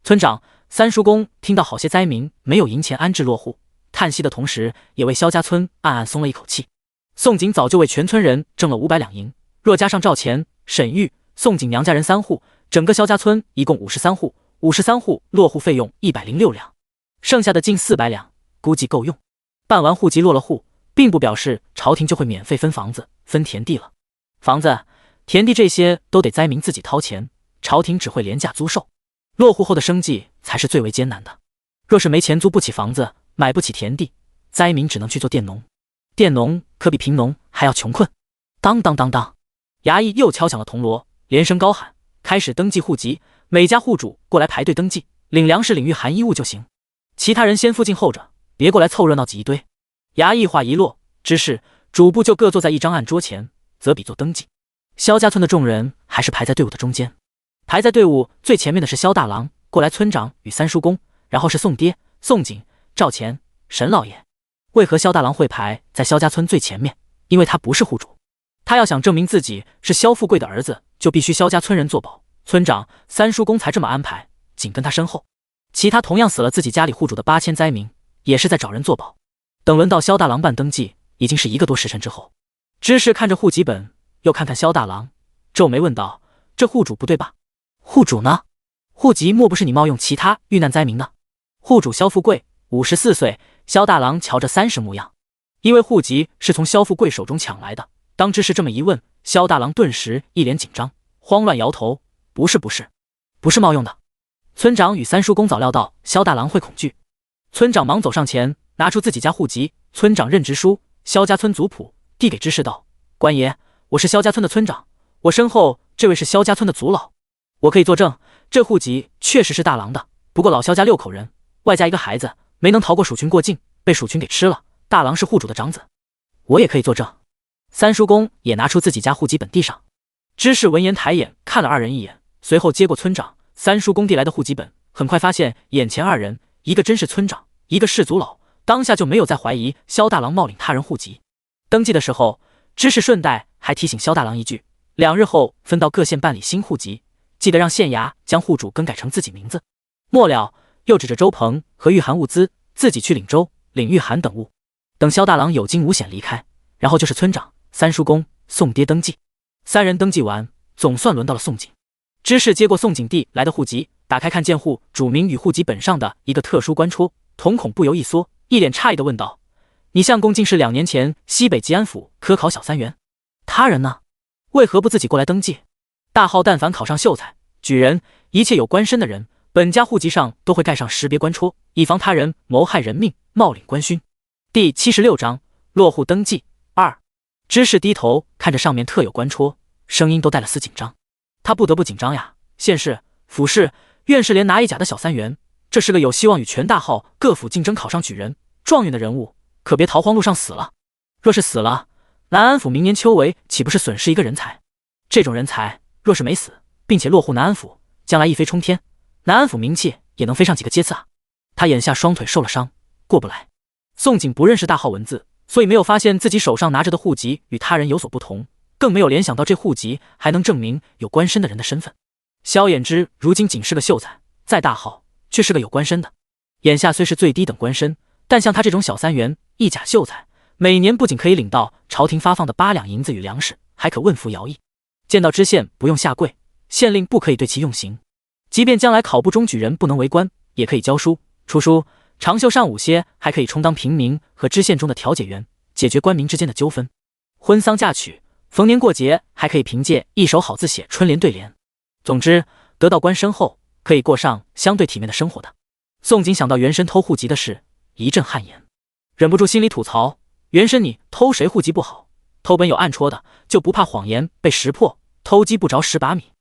村长，三叔公听到好些灾民没有银钱安置落户，叹息的同时，也为萧家村暗暗松了一口气。宋景早就为全村人挣了500两银，若加上赵钱、沈玉、宋景娘家人3户，整个萧家村一共53户，53户落户费用106两，剩下的近400两，估计够用。办完户籍落了户，并不表示朝廷就会免费分房子、分田地了。房子、田地这些都得灾民自己掏钱，朝廷只会廉价租售。落户后的生计才是最为艰难的。若是没钱租不起房子，买不起田地，灾民只能去做佃农。佃农可比贫农还要穷困。当当当当，衙役又敲响了铜锣，连声高喊：“开始登记户籍，每家户主过来排队登记，领粮食、领御寒衣物就行。其他人先附近候着，别过来凑热闹挤一堆。”衙役话一落，知事、主簿就各坐在一张案桌前，择笔做登记。萧家村的众人还是排在队伍的中间。排在队伍最前面的是萧大郎，过来村长与三叔公，然后是宋爹、宋景、赵钱、沈老爷。为何萧大郎会排在萧家村最前面？因为他不是户主，他要想证明自己是萧富贵的儿子，就必须萧家村人作保，村长、三叔公才这么安排，紧跟他身后。其他同样死了自己家里户主的8000灾民，也是在找人作保。等轮到萧大郎办登记，已经是1个多时辰之后。知事看着户籍本，又看看萧大郎，皱眉问道：“这户主不对吧？户主呢？户籍莫不是你冒用其他遇难灾民的？”户主萧富贵，54岁。萧大郎瞧着30模样，因为户籍是从萧富贵手中抢来的。当知事这么一问，萧大郎顿时一脸紧张，慌乱摇头：“不是冒用的。”村长与三叔公早料到萧大郎会恐惧，村长忙走上前，拿出自己家户籍、村长任职书、萧家村族谱，递给知事道：“官爷，我是萧家村的村长，我身后这位是萧家村的族老，我可以作证，这户籍确实是大郎的。不过老萧家6口人，外加一个孩子，没能逃过鼠群过境，被鼠群给吃了。大郎是户主的长子，我也可以作证。”三叔公也拿出自己家户籍本递上。知事闻言抬眼看了2人一眼，随后接过村长、三叔公递来的户籍本，很快发现眼前2人，一个真是村长，一个是族老，当下就没有再怀疑萧大郎冒领他人户籍。登记的时候，知事顺带还提醒萧大郎一句：2日后分到各县办理新户籍，记得让县衙将户主更改成自己名字。末了，又指着周鹏和御寒物资，自己去领粥、领御寒等物。等萧大郎有惊无险离开，然后就是村长、三叔公、宋爹登记。3人登记完，总算轮到了宋景。知事接过宋景递来的户籍，打开看见户主名与户籍本上的一个特殊官戳，瞳孔不由一缩，一脸诧异地问道：“你相公竟是2年前西北吉安府科考小3员，他人呢？为何不自己过来登记？大号但凡考上秀才、举人，一切有官身的人，本家户籍上都会盖上识别官戳，以防他人谋害人命、冒领官勋。”第76章落户登记2。知事低头看着上面特有官戳，声音都带了丝紧张。他不得不紧张呀，县市、府市、院士连拿一甲的小3员，这是个有希望与全大号各府竞争考上举人、状元的人物，可别逃荒路上死了。若是死了，南安府明年秋闱岂不是损失一个人才？这种人才若是没死，并且落户南安府，将来一飞冲天，南安府名气也能飞上几个阶次啊。他眼下双腿受了伤，过不来。宋景不认识大号文字，所以没有发现自己手上拿着的户籍与他人有所不同，更没有联想到这户籍还能证明有官身的人的身份。萧衍之如今仅是个秀才，在大号却是个有官身的。眼下虽是最低等官身，但像他这种小3员、一甲秀才，每年不仅可以领到朝廷发放的8两银子与粮食，还可问服徭役。见到知县不用下跪，县令不可以对其用刑。即便将来考部中举人不能为官，也可以教书、出书，长袖善舞些，还可以充当平民和知县中的调解员，解决官民之间的纠纷。婚丧嫁娶、逢年过节，还可以凭借一手好字写春联对联。总之，得到官身后，可以过上相对体面的生活的。宋景想到原身偷户籍的事，一阵汗颜，忍不住心里吐槽：原身你偷谁户籍不好，偷本有暗戳的，就不怕谎言被识破，偷鸡不着蚀把米。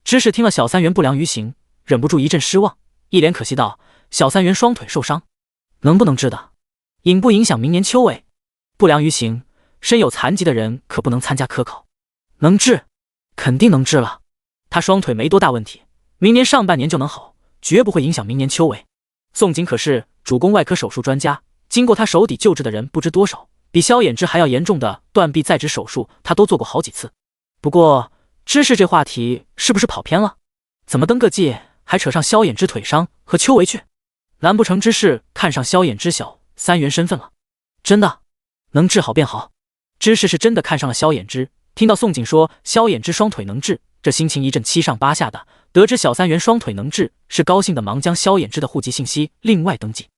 知识听了小3员不良于行，忍不住一阵失望，一脸可惜道：小3员双腿受伤，能不能治的？影不影响明年秋闱？不良于行，身有残疾的人可不能参加科考。能治，肯定能治了。他双腿没多大问题，明年上半年就能好，绝不会影响明年秋闱。宋景可是主攻外科手术专家，经过他手底救治的人不知多少，比萧衍之还要严重的断臂再植手术他都做过好几次。不过知识这话题是不是跑偏了？怎么登个记还扯上萧衍之腿伤和秋围去，难不成芝士看上萧衍之小三元身份了？真的，能治好便好。芝士是真的看上了萧衍之，听到宋景说萧衍之双腿能治，这心情一阵七上八下的。得知小三元双腿能治，是高兴的忙将萧衍之的户籍信息另外登记。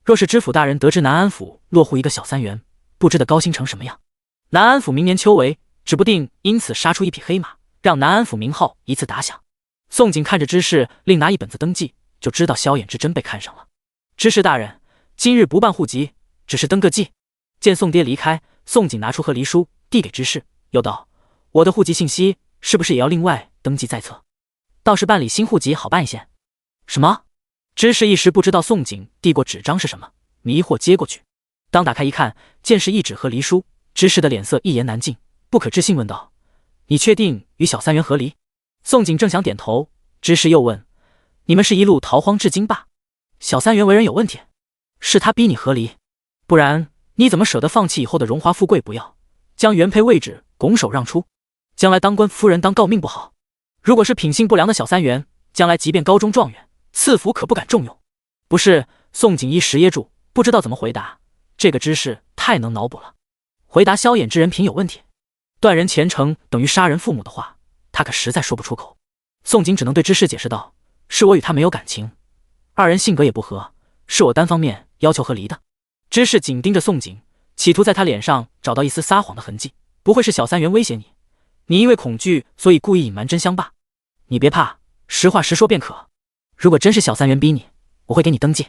若是知府大人得知南安府落户一个小三元，不知得高兴成什么样。南安府明年秋闱，指不定因此杀出一匹黑马，让南安府名号一次打响。宋景看着知事另拿一本子登记，就知道萧衍之真被看上了。知事大人，今日不办户籍，只是登个记。见宋爹离开，宋景拿出和离书递给知事，又道：我的户籍信息是不是也要另外登记在册？倒是办理新户籍好办一些。什么？知事一时不知道宋景递过纸张是什么，迷惑接过去。当打开一看，见是一纸和离书，知事的脸色一言难尽，不可置信问道：你确定与小三元和离？宋景正想点头，知事又问：你们是一路逃荒至今吧？小三元为人有问题，是他逼你和离，不然你怎么舍得放弃以后的荣华富贵不要，将原配位置拱手让出？将来当官夫人当诰命不好，如果是品性不良的小三元，将来即便高中状元，赐福可不敢重用。不是，宋景一时噎住，不知道怎么回答。这个知识太能脑补了，回答萧衍之人品有问题，断人前程等于杀人父母的话，他可实在说不出口。宋景只能对知事解释道：是我与他没有感情，二人性格也不合，是我单方面要求和离的。知事紧盯着宋景，企图在他脸上找到一丝撒谎的痕迹。不会是小三元威胁你，你因为恐惧所以故意隐瞒真相吧？你别怕，实话实说便可。如果真是小三元逼你，我会给你登记，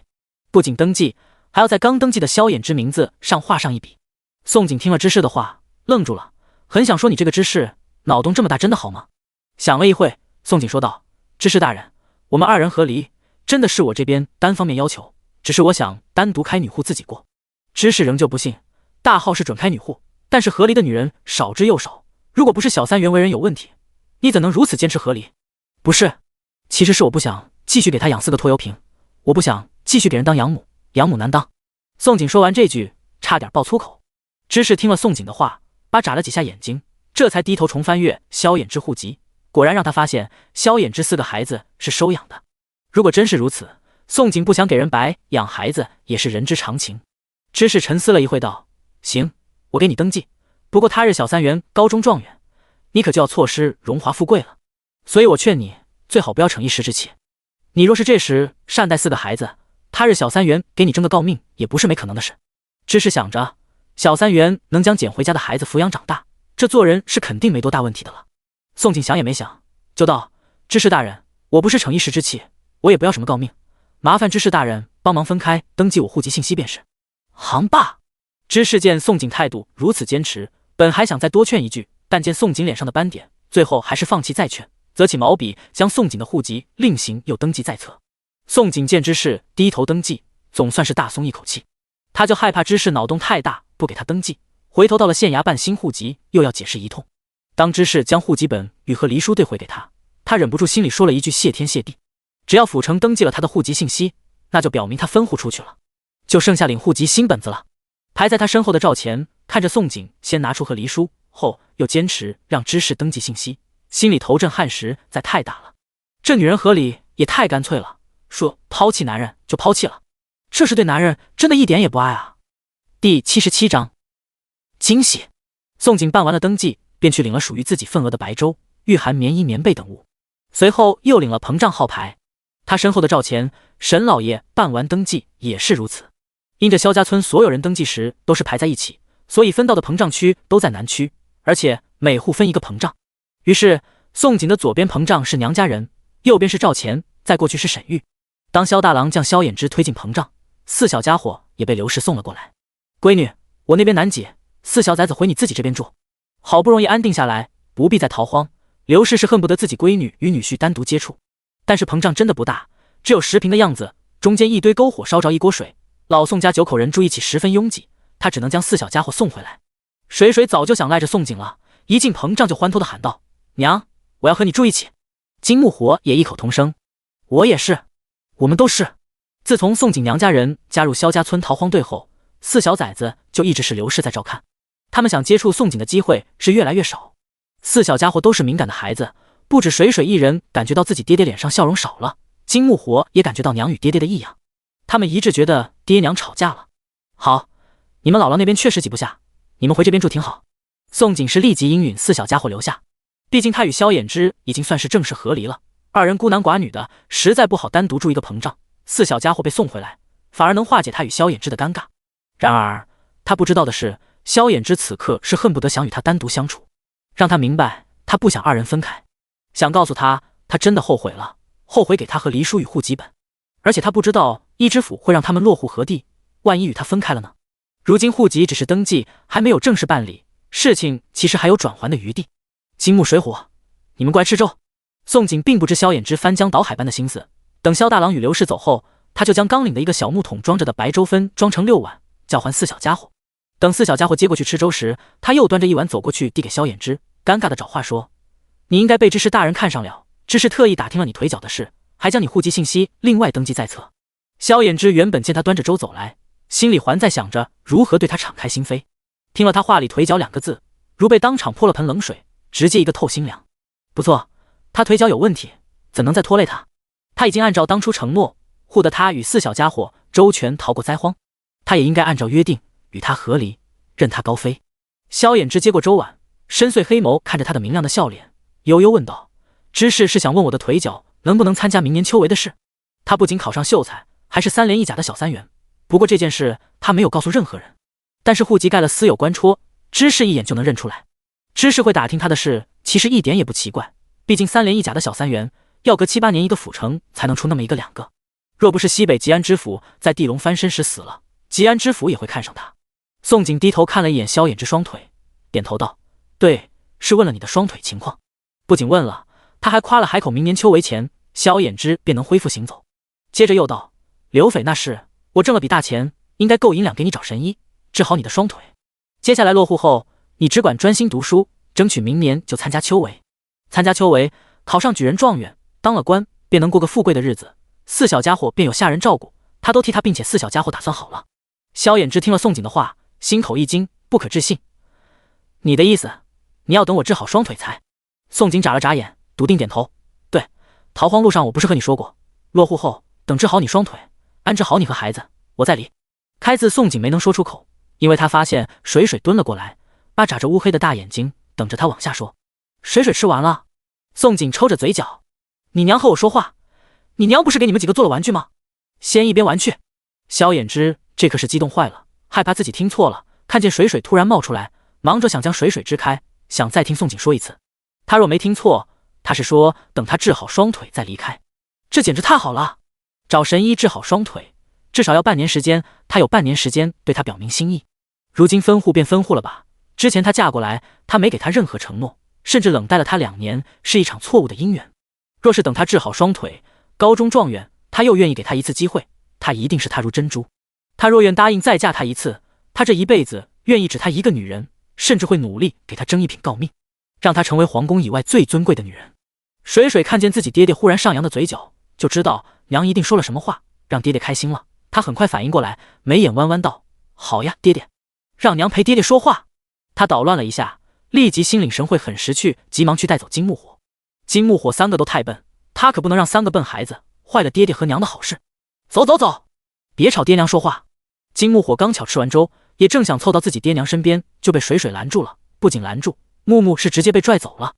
不仅登记，还要在刚登记的萧衍之名字上画上一笔。宋景听了知事的话，愣住了，很想说你这个知事脑洞这么大，真的好吗？想了一会，宋景说道：知事大人，我们二人和离，真的是我这边单方面要求，只是我想单独开女户自己过。知事仍旧不信，大号是准开女户，但是和离的女人少之又少，如果不是小三元为人有问题，你怎能如此坚持和离？不是，其实是我不想继续给他养4个拖油瓶，我不想继续给人当养母，养母难当。宋景说完这句，差点爆粗口。知事听了宋景的话，眨了几下眼睛，这才低头重翻阅萧衍之户籍，果然让他发现萧衍之4个孩子是收养的。如果真是如此，宋景不想给人白养孩子也是人之常情。知事沉思了一会道：行，我给你登记，不过他日小三元高中状元，你可就要错失荣华富贵了，所以我劝你最好不要逞一时之气。你若是这时善待4个孩子，他日小三元给你争个诰命也不是没可能的事。知事想着，小三元能将捡回家的孩子抚养长大，这做人是肯定没多大问题的了。宋景想也没想，就道：知事大人，我不是逞一时之气，我也不要什么诰命，麻烦知事大人帮忙分开登记我户籍信息便是。行罢。知事见宋景态度如此坚持，本还想再多劝一句，但见宋景脸上的斑点，最后还是放弃再劝，择起毛笔将宋景的户籍另行又登记在册。宋景见知事低头登记，总算是大松一口气。他就害怕知事脑洞太大，不给他登记，回头到了县衙办新户籍又要解释一通。当知事将户籍本与和离书对回给他，他忍不住心里说了一句谢天谢地。只要府城登记了他的户籍信息，那就表明他分户出去了，就剩下领户籍新本子了。排在他身后的赵钱看着宋景先拿出和离书，后又坚持让知事登记信息，心里头阵汗实在太大了。这女人和离也太干脆了，说抛弃男人就抛弃了，这是对男人真的一点也不爱啊。第77章惊喜。宋景办完了登记，便去领了属于自己份额的白粥、御寒棉衣、棉被等物，随后又领了膨胀号牌。他身后的赵钱、沈老爷办完登记也是如此。因着萧家村所有人登记时都是排在一起，所以分到的膨胀区都在南区，而且每户分一个膨胀。于是宋景的左边膨胀是娘家人，右边是赵钱，再过去是沈玉。当萧大郎将萧衍之推进膨胀，4小家伙也被刘氏送了过来。闺女，我那边难解，4小崽子回你自己这边住。好不容易安定下来，不必再逃荒。刘氏是恨不得自己闺女与女婿单独接触，但是膨胀真的不大，只有10平的样子，中间一堆篝火烧着一锅水。老宋家9口人住一起十分拥挤，他只能将4小家伙送回来。水水早就想赖着宋景了，一进膨胀就欢脱的喊道：娘，我要和你住一起。金木火也异口同声：我也是，我们都是。自从宋景娘家人加入萧家村逃荒队后，4小崽子就一直是刘氏在照看，他们想接触宋景的机会是越来越少。4小家伙都是敏感的孩子，不止水水一人感觉到自己爹爹脸上笑容少了，金木火也感觉到娘与爹爹的异样，他们一致觉得爹娘吵架了。好，你们姥姥那边确实挤不下，你们回这边住挺好。宋景是立即应允四小家伙留下，毕竟他与萧衍之已经算是正式和离了，二人孤男寡女的，实在不好单独住一个棚帐。四小家伙被送回来，反而能化解他与萧衍之的尴尬。然而他不知道的是，萧衍之此刻是恨不得想与他单独相处，让他明白他不想二人分开，想告诉他，他真的后悔了，后悔给他和黎叔与户籍本。而且他不知道一知府会让他们落户何地，万一与他分开了呢？如今户籍只是登记，还没有正式办理，事情其实还有转圜的余地。金木水火，你们过来吃粥。宋景并不知萧衍之翻江倒海般的心思，等萧大郎与刘氏走后，他就将缸里的一个小木桶装着的白粥分装成6碗，叫唤四小家伙。等四小家伙接过去吃粥时，他又端着一碗走过去递给萧衍之，尴尬的找话说：“你应该被知识大人看上了，知识特意打听了你腿脚的事，还将你户籍信息另外登记在册。”萧衍之原本见他端着粥走来，心里还在想着如何对他敞开心扉，听了他话里腿脚2个字，如被当场泼了盆冷水，直接一个透心凉。不错，他腿脚有问题，怎能再拖累他？他已经按照当初承诺护得他与四小家伙周全逃过灾荒，他也应该按照约定与他和离，任他高飞。萧衍之接过粥碗，深邃黑眸看着他的明亮的笑脸，悠悠问道：“知事是想问我的腿脚能不能参加明年秋闱的事？”他不仅考上秀才，还是3连1甲的小3元。不过这件事他没有告诉任何人，但是户籍盖了私有官戳，知事一眼就能认出来。知事会打听他的事，其实一点也不奇怪，毕竟3连1甲的小3元，要隔7、8年一个府城才能出那么一个2个。若不是西北吉安知府在地龙翻身时死了，吉安知府也会看上他。宋景低头看了一眼萧衍之双腿，点头道：“对，是问了你的双腿情况。不仅问了，他还夸了海口明年秋闱前，萧衍之便能恢复行走。”接着又道：“刘匪那事，我挣了笔大钱，应该够银两给你找神医，治好你的双腿。接下来落户后，你只管专心读书，争取明年就参加秋闱。参加秋闱，考上举人状元，当了官，便能过个富贵的日子。四小家伙便有下人照顾，他都替他并且四小家伙打算好了。”萧衍之听了宋景的话，心口一惊，不可置信：“你的意思，你要等我治好双腿才？”宋景眨了眨眼，笃定点头：“对，逃荒路上我不是和你说过，落户后等治好你双腿，安置好你和孩子，我再离。”开字宋景没能说出口，因为他发现水水蹲了过来，巴眨着乌黑的大眼睛等着他往下说。水水吃完了。宋景抽着嘴角：“你娘和我说话，你娘不是给你们几个做了玩具吗？先一边玩去。”萧衍之这可是激动坏了，害怕自己听错了，看见水水突然冒出来，忙着想将水水支开，想再听宋景说一次。他若没听错，他是说等他治好双腿再离开。这简直太好了！找神医治好双腿，至少要半年时间，他有半年时间对他表明心意。如今分户便分户了吧，之前他嫁过来，他没给他任何承诺，甚至冷待了他2年，是一场错误的姻缘。若是等他治好双腿，高中状元，他又愿意给他一次机会，他一定视他如珍珠。他若愿答应再嫁他一次，他这一辈子愿意只他一个女人，甚至会努力给他争一品诰命，让她成为皇宫以外最尊贵的女人。水水看见自己爹爹忽然上扬的嘴角，就知道娘一定说了什么话，让爹爹开心了。他很快反应过来，眉眼弯弯道：“好呀，爹爹，让娘陪爹爹说话。”他捣乱了一下，立即心领神会，很识趣，急忙去带走金木火。金木火3个都太笨，他可不能让3个笨孩子坏了爹爹和娘的好事。走走走，别吵爹娘说话。金木火刚巧吃完粥，也正想凑到自己爹娘身边，就被水水拦住了。不仅拦住，木木是直接被拽走了。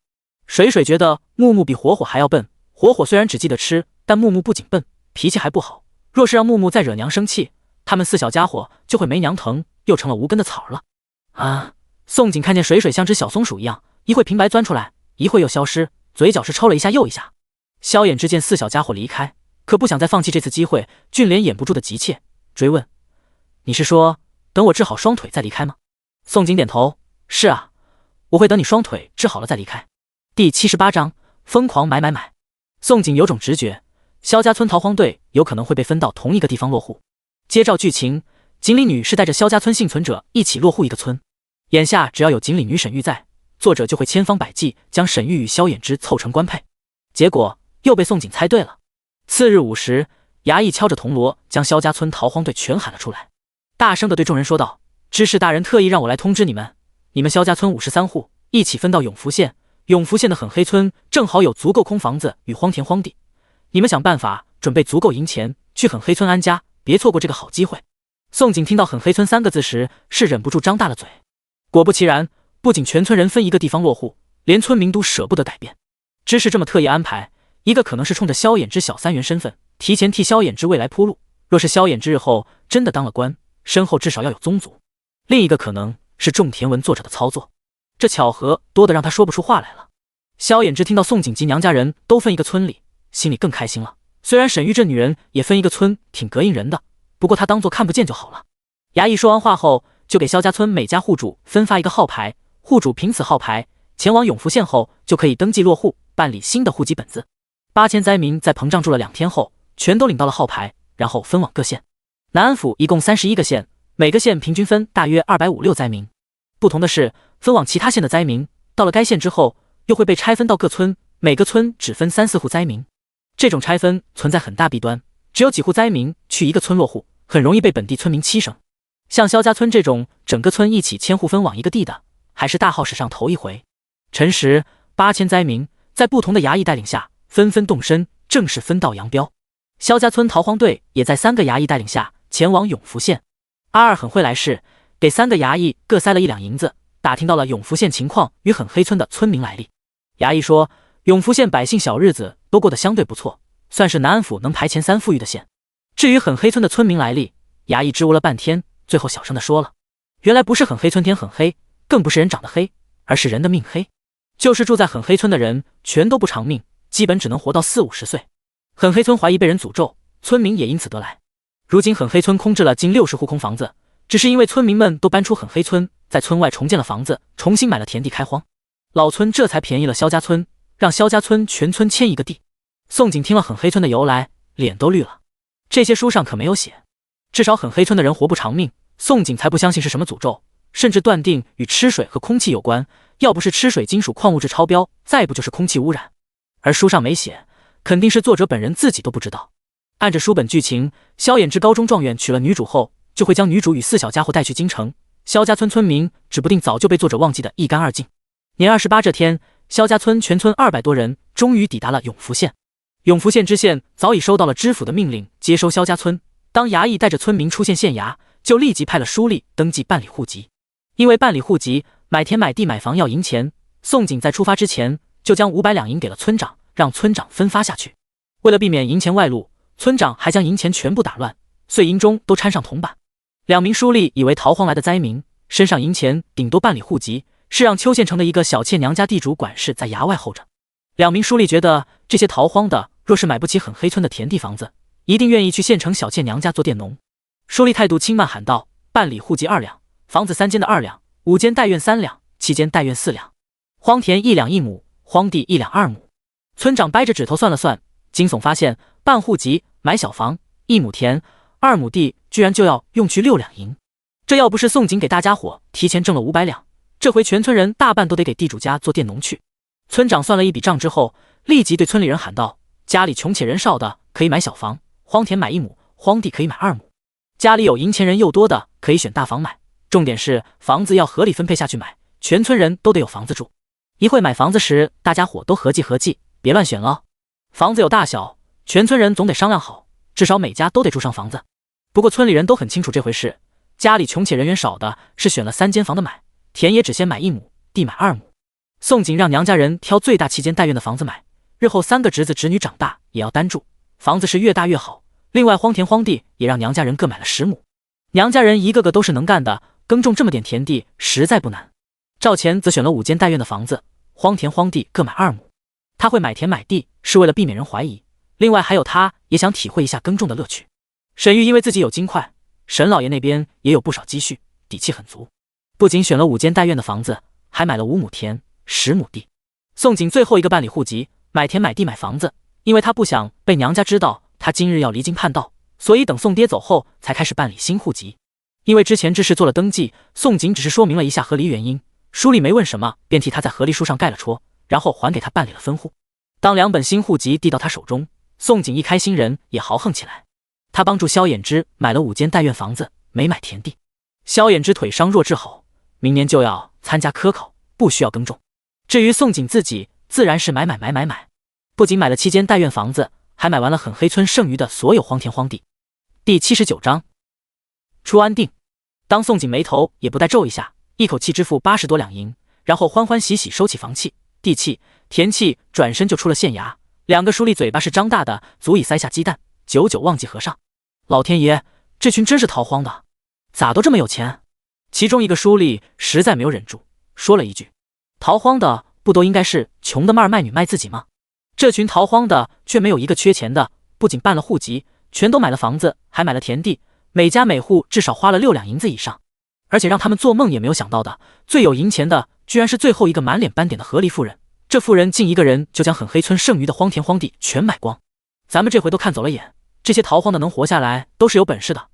水水觉得木木比火火还要笨，火火虽然只记得吃，但木木不仅笨，脾气还不好。若是让木木再惹娘生气，他们4小家伙就会没娘疼，又成了无根的草了。啊！宋景看见水水像只小松鼠一样，一会平白钻出来，一会又消失，嘴角是抽了一下又一下。萧衍之见4小家伙离开，可不想再放弃这次机会，俊脸掩不住的急切，追问：“你是说等我治好双腿再离开吗？”宋景点头：“是啊，我会等你双腿治好了再离开。”第78章疯狂买。宋景有种直觉，萧家村逃荒队有可能会被分到同一个地方落户。接照剧情，锦鲤女是带着萧家村幸存者一起落户一个村。眼下只要有锦鲤女沈玉在，作者就会千方百计将沈玉与萧衍之凑成官配。结果又被宋景猜对了。次日午时，衙役敲着铜锣，将萧家村逃荒队全喊了出来，大声地对众人说道：“知事大人特意让我来通知你们，你们萧家村53户一起分到永福县的狠黑村，正好有足够空房子与荒田荒地。你们想办法准备足够银钱去狠黑村安家，别错过这个好机会。宋景听到狠黑村3个字时，是忍不住张大了嘴。果不其然，不仅全村人分一个地方落户，连村民都舍不得改变。知是这么特意安排，一个可能是冲着萧衍之小三元身份，提前替萧衍之未来铺路。若是萧衍之日后真的当了官，身后至少要有宗族。另一个可能是种田文做着的操作。这巧合多得让他说不出话来了。萧衍之听到宋景及娘家人都分一个村里，心里更开心了。虽然沈玉这女人也分一个村挺膈应人的，不过他当作看不见就好了。衙役说完话后，就给萧家村每家户主分发一个号牌，户主凭此号牌前往永福县后，就可以登记落户，办理新的户籍本子。8000灾民在膨胀住了2天后，全都领到了号牌，然后分往各县。南安府一共31个县，每个县平均分大约256灾民。不同的是，分往其他县的灾民，到了该县之后，又会被拆分到各村，每个村只分3、4户灾民。这种拆分存在很大弊端，只有几户灾民去一个村落户，很容易被本地村民欺生。像萧家村这种整个村一起迁户分往一个地的，还是大号史上头一回。辰时，8000灾民在不同的衙役带领下，纷纷动身，正式分道扬镳。萧家村逃荒队也在3个衙役带领下前往永福县。阿二很会来事，给3个衙役各塞了1两银子，打听到了永福县情况与狠黑村的村民来历。衙役说，永福县百姓小日子都过得相对不错，算是南安府能排前3富裕的县。至于狠黑村的村民来历，衙役支吾了半天，最后小声地说了，原来不是狠黑村天很黑，更不是人长得黑，而是人的命黑。就是住在狠黑村的人全都不长命，基本只能活到40、50岁。狠黑村怀疑被人诅咒，村民也因此得来。如今狠黑村空置了近60户空房子，只是因为村民们都搬出狠黑村，在村外重建了房子，重新买了田地开荒。老村这才便宜了萧家村，让萧家村全村迁一个地。宋景听了狠黑村的由来，脸都绿了。这些书上可没有写，至少狠黑村的人活不长命，宋景才不相信是什么诅咒，甚至断定与吃水和空气有关，要不是吃水金属矿物质超标，再不就是空气污染。而书上没写，肯定是作者本人自己都不知道。按着书本剧情，萧衍之高中状元娶了女主后，就会将女主与4小家伙带去京城。萧家村村民指不定早就被作者忘记得一干二净。年28这天，萧家村全村200多人终于抵达了永福县。永福县知县早已收到了知府的命令，接收萧家村。当衙役带着村民出现县衙，就立即派了书吏登记办理户籍。因为办理户籍、买田买地买房要银钱，宋景在出发之前就将500两银给了村长，让村长分发下去。为了避免银钱外露，村长还将银钱全部打乱，碎银中都掺上铜板。2名书吏以为逃荒来的灾民身上银钱顶多办理户籍，是让邱县城的一个小妾娘家地主管事在衙外候着。2名书吏觉得这些逃荒的若是买不起狠黑村的田地房子，一定愿意去县城小妾娘家做佃农。书吏态度轻慢喊道，办理户籍2两，房子3间的2两，5间带院3两，7间带院4两，荒田1两1亩，荒地1两2亩。村长掰着指头算了算，惊悚发现办户籍、买小房、1亩田、2亩地居然就要用去6两银。这要不是宋景给大家伙提前挣了500两，这回全村人大半都得给地主家做佃农去。村长算了一笔账之后，立即对村里人喊道，家里穷且人少的可以买小房，荒田买1亩，荒地可以买2亩。家里有银钱人又多的可以选大房买，重点是房子要合理分配下去买，全村人都得有房子住。一会买房子时，大家伙都合计，别乱选了。房子有大小，全村人总得商量好，至少每家都得住上房子。不过村里人都很清楚这回事，家里穷且人员少的是选了3间房的买，田也只先买1亩，地买2亩。宋景让娘家人挑最大7间带院的房子买，日后3个侄子侄女长大也要单住，房子是越大越好。另外荒田荒地也让娘家人各买了10亩。娘家人一个个都是能干的，耕种这么点田地实在不难。赵钱则选了5间带院的房子，荒田荒地各买2亩。他会买田买地是为了避免人怀疑，另外还有他也想体会一下耕种的乐趣。沈玉因为自己有金块，沈老爷那边也有不少积蓄，底气很足，不仅选了5间带院的房子，还买了5亩田10亩地。宋景最后一个办理户籍，买田买地买房子，因为他不想被娘家知道他今日要离京叛道，所以等宋爹走后才开始办理新户籍。因为之前之事做了登记，宋景只是说明了一下合理原因，书里没问什么，便替他在合离书上盖了戳，然后还给他办理了分户。当2本新户籍递到他手中，宋景一开心人也豪横起来。他帮助萧衍之买了5间带院房子，没买田地。萧衍之腿伤弱治好，明年就要参加科考，不需要耕种。至于宋景自己，自然是买，不仅买了7间带院房子，还买完了狠黑村剩余的所有荒田荒地。第79章出安定。当宋景眉头也不带皱一下，一口气支付80多两银，然后欢欢喜喜收起房契、地契、田契，转身就出了县衙。两个书吏嘴巴是张大的，足以塞下鸡蛋，久久忘记合上。老天爷，这群真是逃荒的，咋都这么有钱？其中一个书吏实在没有忍住，说了一句：“逃荒的不都应该是穷的卖儿卖女卖自己吗？这群逃荒的却没有一个缺钱的，不仅办了户籍，全都买了房子，还买了田地，每家每户至少花了6两银子以上。而且让他们做梦也没有想到的，最有银钱的居然是最后一个满脸斑点的河狸妇人。这妇人竟一个人就将狠黑村剩余的荒田荒地全买光。咱们这回都看走了眼，这些逃荒的能活下来都是有本事的，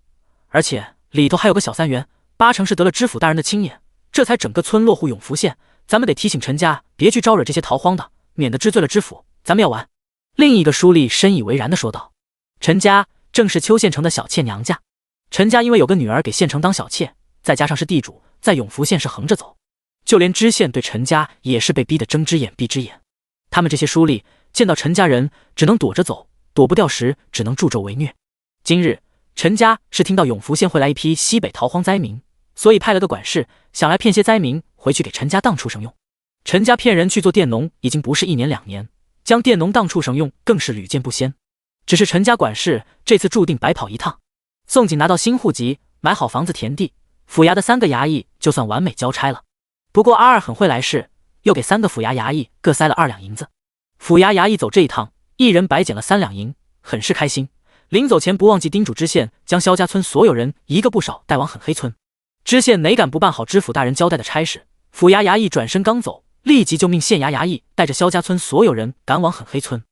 而且里头还有个小三元，8成是得了知府大人的青眼，这才整个村落户永福县。咱们得提醒陈家别去招惹这些逃荒的，免得知罪了知府，咱们要完。”另一个书吏深以为然地说道：“陈家正是邱县城的小妾娘家，陈家因为有个女儿给县城当小妾，再加上是地主，在永福县是横着走，就连知县对陈家也是被逼得睁只眼闭只眼。他们这些书吏见到陈家人只能躲着走，躲不掉时只能助纣为虐。今日陈家是听到永福县会来一批西北逃荒灾民，所以派了个管事想来骗些灾民回去给陈家当畜生用。陈家骗人去做佃农已经不是1年2年，将佃农当畜生用更是屡见不鲜。只是陈家管事这次注定白跑一趟。宋景拿到新户籍，买好房子田地，府衙的3个衙役就算完美交差了。不过阿二很会来事，又给3个府衙衙役各塞了2两银子。府衙衙役走这一趟，一人白捡了3两银，很是开心。临走前不忘记叮嘱知县，将萧家村所有人一个不少带往狠黑村。知县哪敢不办好知府大人交代的差事？府衙衙役转身刚走，立即就命县衙衙役带着萧家村所有人赶往狠黑村。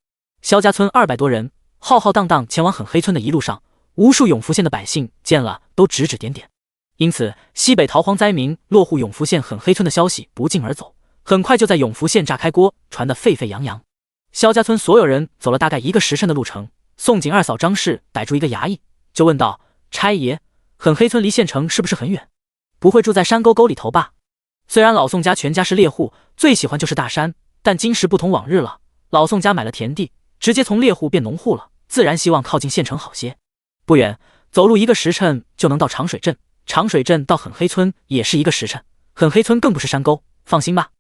萧家村200多人浩浩荡荡前往狠黑村的一路上，无数永福县的百姓见了都指指点点。因此西北逃荒灾民落户永福县狠黑村的消息不胫而走，很快就在永福县炸开锅，传得沸沸扬扬。萧家村所有人走了大概1个时辰的路程，宋景二嫂张氏逮住一个衙役，就问道：“差爷，狠黑村离县城是不是很远？不会住在山沟沟里头吧？”虽然老宋家全家是猎户，最喜欢就是大山，但今时不同往日了。老宋家买了田地，直接从猎户变农户了，自然希望靠近县城好些。不远，走路1个时辰就能到长水镇，长水镇到狠黑村也是1个时辰，狠黑村更不是山沟，放心吧。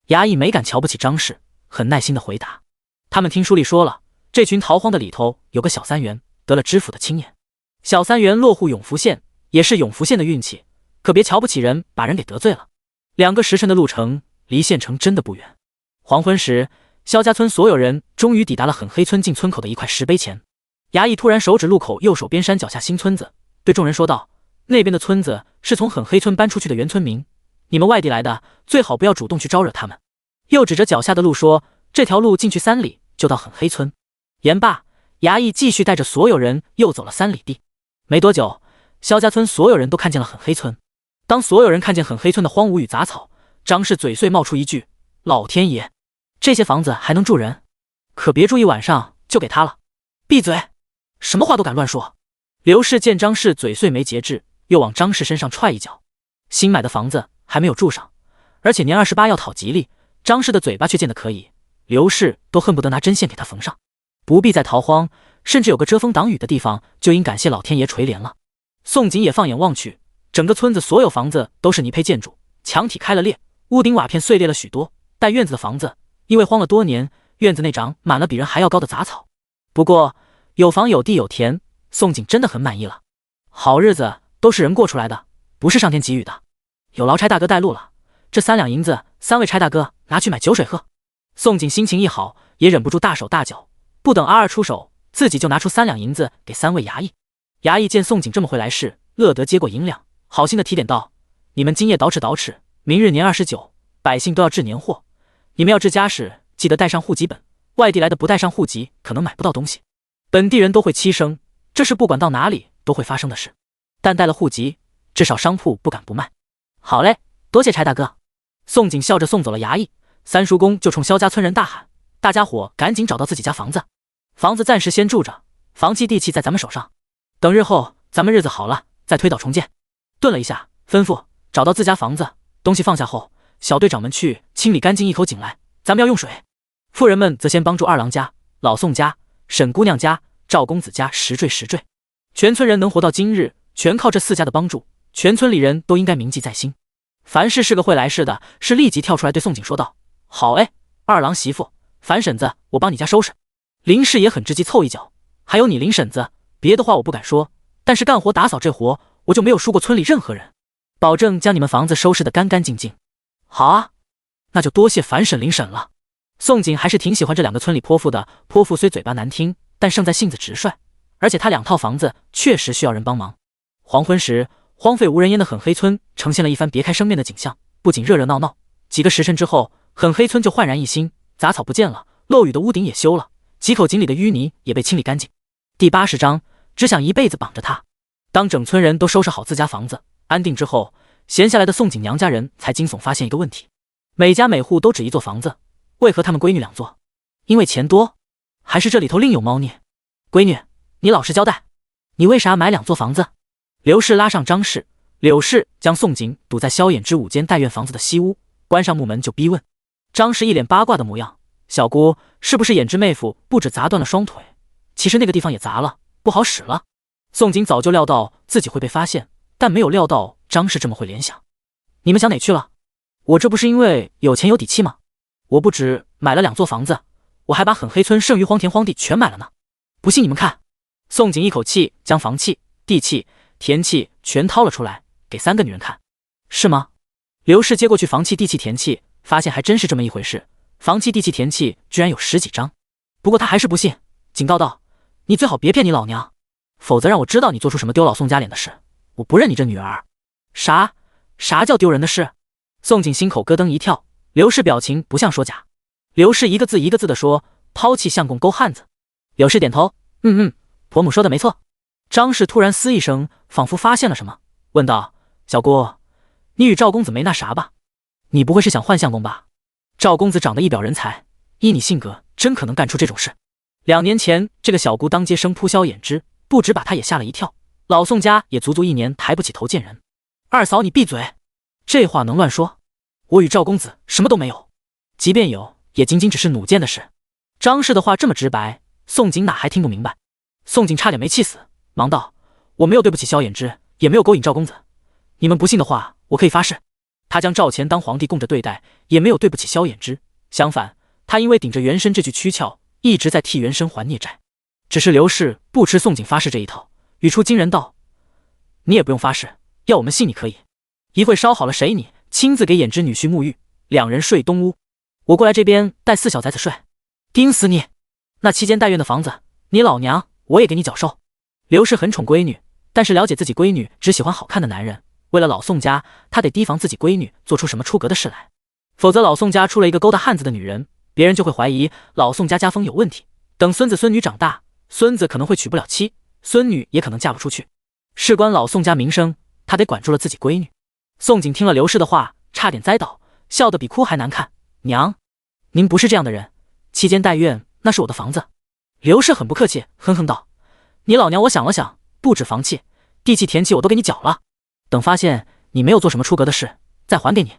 衙役没敢瞧不起张氏，很耐心的回答。他们听书里说了，这群逃荒的里头有个小三元，得了知府的青眼。小三元落户永福县，也是永福县的运气，可别瞧不起人，把人给得罪了。2个时辰的路程，离县城真的不远。黄昏时，萧家村所有人终于抵达了狠黑村进村口的一块石碑前。衙役突然手指路口右手边山脚下新村子，对众人说道：“那边的村子是从狠黑村搬出去的原村民，你们外地来的最好不要主动去招惹他们。”又指着脚下的路说：“这条路进去3里就到狠黑村。”言罢，衙役继续带着所有人又走了3里地。没多久，萧家村所有人都看见了狠黑村。当所有人看见狠黑村的荒芜与杂草，张氏嘴碎冒出一句：“老天爷，这些房子还能住人？可别住1晚上就给他了。”闭嘴，什么话都敢乱说。刘氏见张氏嘴碎没节制，又往张氏身上踹一脚。新买的房子还没有住上，而且年28要讨吉利，张氏的嘴巴却贱得可以，刘氏都恨不得拿针线给他缝上。不必再逃荒，甚至有个遮风挡雨的地方，就应感谢老天爷垂怜了。宋景也放眼望去，整个村子所有房子都是泥坯建筑，墙体开了裂，屋顶瓦片碎裂了许多。带院子的房子因为荒了多年，院子内长满了比人还要高的杂草。不过有房有地有田，宋景真的很满意了。好日子都是人过出来的，不是上天给予的。有劳差大哥带路了，这3两银子3位差大哥拿去买酒水喝。宋景心情一好，也忍不住大手大脚，不等阿二出手，自己就拿出3两银子给3位衙役。衙役见宋景这么会来事，乐得接过银两，好心的提点道：“你们今夜捯饬，明日年29，百姓都要置年货，你们要置家时，记得带上户籍本，外地来的不带上户籍，可能买不到东西。本地人都会欺生，这是不管到哪里都会发生的事，但带了户籍，至少商铺不敢不卖。”好嘞，多谢差大哥。宋景笑着送走了衙役，三叔公就冲萧家村人大喊：“大家伙赶紧找到自己家房子，房子暂时先住着，房契地契在咱们手上，等日后咱们日子好了再推倒重建。”顿了一下，吩咐：“找到自家房子，东西放下后，小队长们去清理干净一口井来，咱们要用水。”妇人们则先帮助二郎家、老宋家、沈姑娘家、赵公子家实坠实坠。全村人能活到今日，全靠这4家的帮助，全村里人都应该铭记在心。樊氏是个会来事的，是立即跳出来对宋景说道：“好哎，二郎媳妇，樊婶子，我帮你家收拾。”林氏也很直接凑一脚：“还有你林婶子，别的话我不敢说，但是干活打扫这活，我就没有输过村里任何人，保证将你们房子收拾得干干净净。”好啊，那就多谢樊婶林婶了。宋景还是挺喜欢这2个村里泼妇的，泼妇虽嘴巴难听，但胜在性子直率，而且他2套房子确实需要人帮忙。黄昏时，荒废无人烟的狠黑村呈现了一番别开生面的景象，不仅热热闹闹，几个时辰之后，狠黑村就焕然一新，杂草不见了，漏雨的屋顶也修了，几口井里的淤泥也被清理干净。第80章，只想一辈子绑着他。当整村人都收拾好自家房子，安定之后，闲下来的宋景娘家人才惊悚发现一个问题：每家每户都只1座房子，为何他们闺女2座？因为钱多，还是这里头另有猫腻？闺女，你老实交代，你为啥买2座房子？刘氏拉上张氏、柳氏，将宋景堵在萧衍之5间待院房子的西屋，关上木门就逼问。张氏一脸八卦的模样：“小姑，是不是衍之妹夫不止砸断了双腿，其实那个地方也砸了，不好使了？”宋景早就料到自己会被发现，但没有料到张氏这么会联想。你们想哪去了？我这不是因为有钱有底气吗？我不止买了2座房子，我还把狠黑村剩余荒田荒地全买了呢。不信你们看。宋景一口气将房契、地契、田契全掏了出来，给3个女人看。是吗？刘氏接过去房契、地契、田契，发现还真是这么一回事。房契、地契、田契居然有10几张。不过他还是不信，警告道：“你最好别骗你老娘，否则让我知道你做出什么丢老宋家脸的事，我不认你这女儿。”啥叫丢人的事？宋景心口咯噔一跳。刘氏表情不像说假。刘氏一个字一个字地说：“抛弃相公勾汉子。”柳氏点头：“婆母说的没错。”张氏突然嘶一声，仿佛发现了什么，问道：“小姑，你与赵公子没那啥吧？你不会是想换相公吧？赵公子长得一表人才，依你性格，真可能干出这种事。2年前，这个小姑当街生扑萧衍之，不止把他也吓了一跳，老宋家也足足1年抬不起头见人。二嫂，你闭嘴，这话能乱说？我与赵公子什么都没有，即便有，也仅仅只是弩箭的事。”张氏的话这么直白，宋景哪还听不明白？宋景差点没气死，忙道：“我没有对不起萧衍之，也没有勾引赵公子。你们不信的话，我可以发誓，他将赵钱当皇帝供着对待，也没有对不起萧衍之。相反，他因为顶着原身这句躯壳，一直在替原身还孽债。只是刘氏不吃宋景发誓这一套，语出惊人道：‘你也不用发誓，要我们信你可以。一会烧好了谁你亲自给衍之女婿沐浴，2人睡东屋，我过来这边带4小崽子睡，盯死你！那期间待院的房子，你老娘我也给你缴收。’刘氏很宠闺女，但是了解自己闺女只喜欢好看的男人，为了老宋家，他得提防自己闺女做出什么出格的事来，否则老宋家出了一个勾搭汉子的女人，别人就会怀疑老宋家家风有问题。等孙子孙女长大，孙子可能会娶不了妻，孙女也可能嫁不出去，事关老宋家名声，他得管住了自己闺女。宋景听了刘氏的话，差点栽倒，笑得比哭还难看。娘，您不是这样的人，期间待院那是我的房子。刘氏很不客气，哼哼道：“你老娘我想了想，不止房契、地契、田契我都给你缴了，等发现你没有做什么出格的事，再还给你。”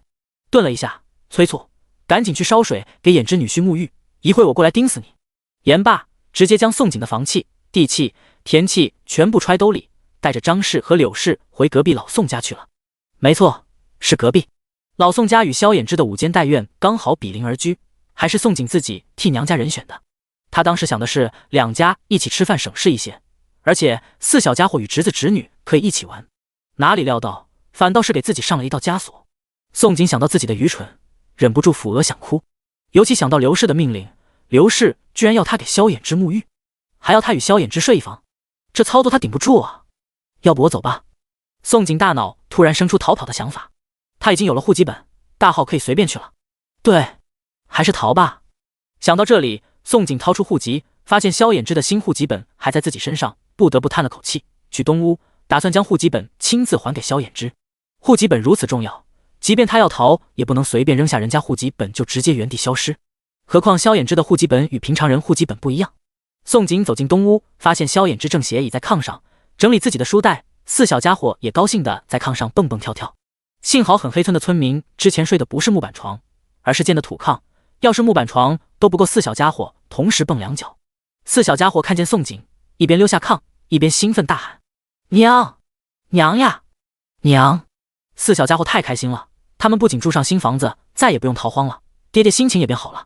顿了一下，催促：“赶紧去烧水给衍之女婿沐浴，一会我过来盯死你。”言罢，直接将宋景的房契、地契、田契全部揣兜里，带着张氏和柳氏回隔壁老宋家去了。没错，是隔壁。老宋家与萧衍之的5间待院刚好比邻而居，还是宋景自己替娘家人选的。他当时想的是2家一起吃饭省事一些，而且4小家伙与侄子侄女可以一起玩，哪里料到反倒是给自己上了一道枷锁。宋景想到自己的愚蠢，忍不住抚额想哭，尤其想到刘氏的命令，刘氏居然要他给萧衍之沐浴，还要他与萧衍之睡一房，这操作他顶不住啊！要不我走吧？宋景大脑突然生出逃跑的想法，他已经有了户籍本，大号可以随便去了。对，还是逃吧。想到这里，宋景掏出户籍，发现萧衍之的新户籍本还在自己身上，不得不叹了口气，去东屋，打算将户籍本亲自还给萧衍之。户籍本如此重要，即便他要逃，也不能随便扔下人家户籍本就直接原地消失。何况萧衍之的户籍本与平常人户籍本不一样。宋景走进东屋，发现萧衍之正斜倚在炕上整理自己的书袋，4小家伙也高兴地在炕上蹦蹦跳跳。幸好狠黑村的村民之前睡的不是木板床，而是建的土炕，要是木板床都不够4小家伙同时蹦2脚。四小家伙看见宋景，一边溜下炕，一边兴奋大喊：“娘，娘呀，娘！”四小家伙太开心了，他们不仅住上新房子，再也不用逃荒了，爹爹心情也变好了。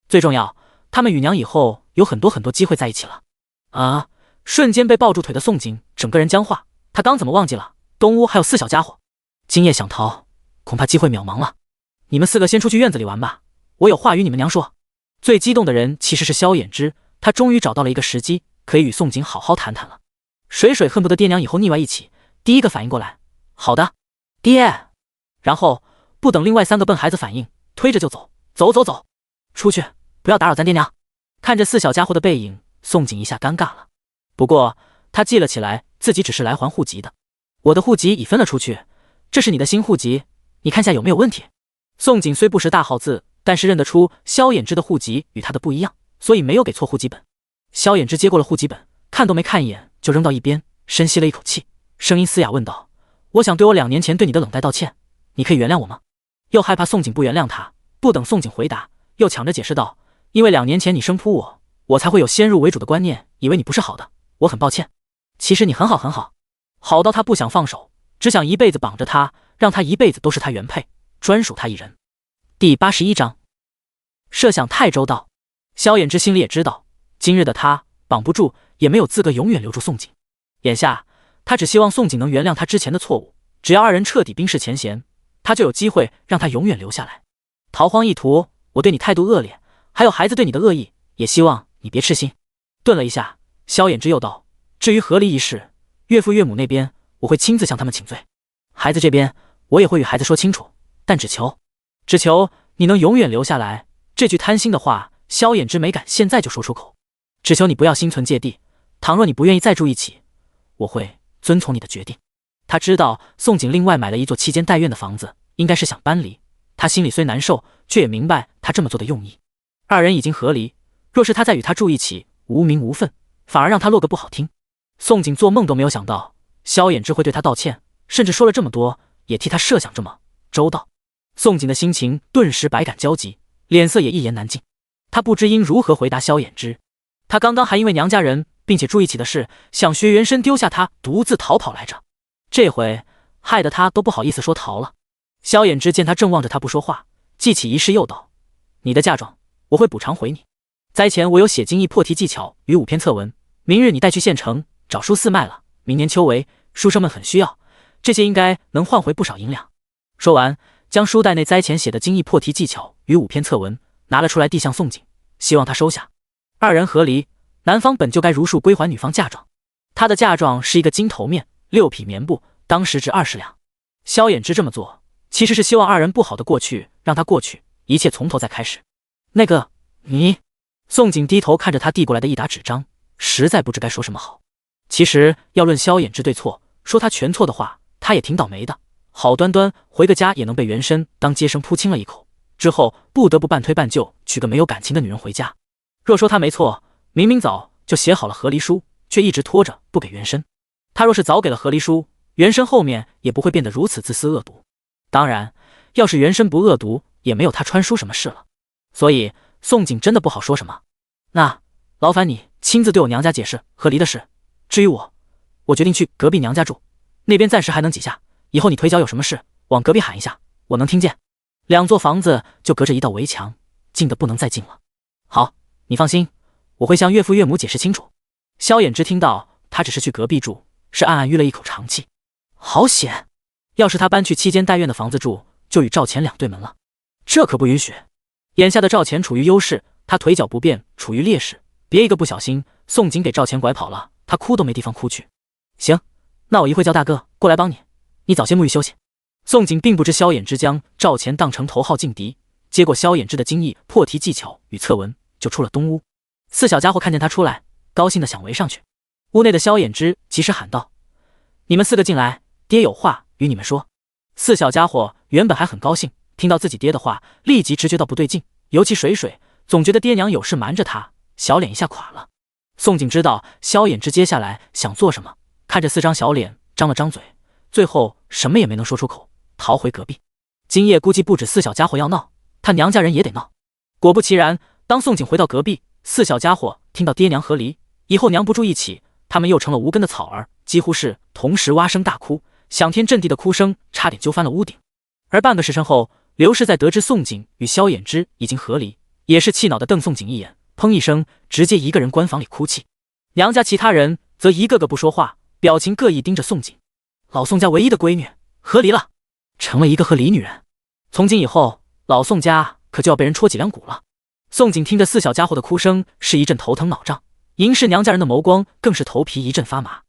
最重要，他们与娘以后有很多机会在一起了。啊！瞬间被抱住腿的宋景整个人僵化，他刚怎么忘记了东屋还有四小家伙？今夜想逃，恐怕机会渺茫了。你们4个先出去院子里玩吧，我有话与你们娘说。最激动的人其实是萧衍之，他终于找到了一个时机，可以与宋景好好谈谈了。水水恨不得爹娘以后腻歪一起，第一个反应过来，好的，爹。然后不等另外3个笨孩子反应，推着就走，走，出去，不要打扰咱爹娘。看着四小家伙的背影，宋景一下尴尬了。不过他记了起来，自己只是来还户籍的。我的户籍已分了出去，这是你的新户籍，你看下有没有问题？宋景虽不识大号字，但是认得出萧衍之的户籍与他的不一样，所以没有给错户籍本。萧衍之接过了户籍本，看都没看一眼就扔到一边，深吸了一口气，声音嘶哑问道：“我想对我2年前对你的冷待道歉，你可以原谅我吗？”又害怕宋景不原谅他，不等宋景回答，又抢着解释道：“因为2年前你生扑我，我才会有先入为主的观念，以为你不是好的，我很抱歉。其实你很好，好到他不想放手，只想一辈子绑着他，让他一辈子都是他原配，专属他一人。”第81章，设想太周到。萧衍之心里也知道，今日的他绑不住，也没有资格永远留住宋景。眼下他只希望宋景能原谅他之前的错误，只要2人彻底冰释前嫌，他就有机会让他永远留下来。逃荒意图，我对你态度恶劣，还有孩子对你的恶意，也希望你别痴心。顿了一下，萧衍之又道：“至于和离一事，岳父岳母那边我会亲自向他们请罪，孩子这边我也会与孩子说清楚，但只求你能永远留下来。”这句贪心的话，萧衍之没敢现在就说出口。只求你不要心存芥蒂，倘若你不愿意再住一起，我会遵从你的决定。他知道宋景另外买了一座期间待院的房子，应该是想搬离。他心里虽难受，却也明白他这么做的用意。2人已经和离，若是他再与他住一起，无名无分，反而让他落个不好听。宋景做梦都没有想到萧衍之会对他道歉，甚至说了这么多，也替他设想这么周到。宋景的心情顿时百感交集，脸色也一言难尽。他不知应如何回答萧衍之。他刚刚还因为娘家人并且住一起的事，想学原身丢下他独自逃跑来着，这回害得他都不好意思说逃了。萧衍之见他正望着他不说话，记起一事又道：“你的嫁妆我会补偿回你。灾前我有写精益破题技巧与5篇策文，明日你带去县城找书肆卖了，明年秋闱书生们很需要，这些应该能换回不少银两。”说完，将书袋内灾前写的精益破题技巧与5篇策文拿了出来，递向宋景，希望他收下。2人和离，男方本就该如数归还女方嫁妆，他的嫁妆是一个金头面6匹棉布，当时值20两。萧衍之这么做，其实是希望2人不好的过去让他过去，一切从头再开始。那个，你……宋景低头看着他递过来的一沓纸张，实在不知该说什么好。其实要论萧衍之对错，说他全错的话，他也挺倒霉的。好端端回个家也能被原身当接生扑亲了一口，之后不得不半推半就娶个没有感情的女人回家。若说他没错，明明早就写好了和离书，却一直拖着不给原身。他若是早给了和离书，原身后面也不会变得如此自私恶毒。当然，要是原身不恶毒，也没有他穿书什么事了。所以宋景真的不好说什么。那劳烦你亲自对我娘家解释和离的事。至于我决定去隔壁娘家住，那边暂时还能挤下，以后你腿脚有什么事，往隔壁喊一下，我能听见。2座房子就隔着一道围墙，近的不能再近了。好，你放心，我会向岳父岳母解释清楚。萧衍之听到他只是去隔壁住，是暗暗吁了一口长气。好险，要是他搬去期间待院的房子住，就与赵钱2对门了，这可不允许。眼下的赵钱处于优势，他腿脚不便，处于劣势，别一个不小心，宋景给赵钱拐跑了，他哭都没地方哭去。行，那我一会叫大哥过来帮你，你早些沐浴休息。宋景并不知萧衍之将赵钱当成头号劲敌，接过萧衍之的精益破题技巧与策文，就出了东屋。4小家伙看见他出来，高兴的想围上去。屋内的萧衍之及时喊道：“你们4个进来，爹有话与你们说。”4小家伙原本还很高兴，听到自己爹的话，立即直觉到不对劲，尤其水水总觉得爹娘有事瞒着他，小脸一下垮了。宋景知道萧衍之接下来想做什么，看着4张小脸张了张嘴，最后什么也没能说出口，逃回隔壁。今夜估计不止4小家伙要闹，他娘家人也得闹。果不其然，当宋景回到隔壁，四小家伙听到爹娘和离，以后娘不住一起，他们又成了无根的草儿，几乎是同时哇声大哭，响天震地的哭声差点揪翻了屋顶。而半个时辰后，刘氏在得知宋景与萧衍之已经和离，也是气恼地瞪宋景一眼，砰一声，直接一个人关房里哭泣。娘家其他人则一个个不说话，表情各异盯着宋景。老宋家唯一的闺女和离了，成了一个和离女人。从今以后，老宋家可就要被人戳脊梁骨了。宋景听着四小家伙的哭声，是一阵头疼脑胀，迎氏娘家人的眸光更是头皮一阵发麻。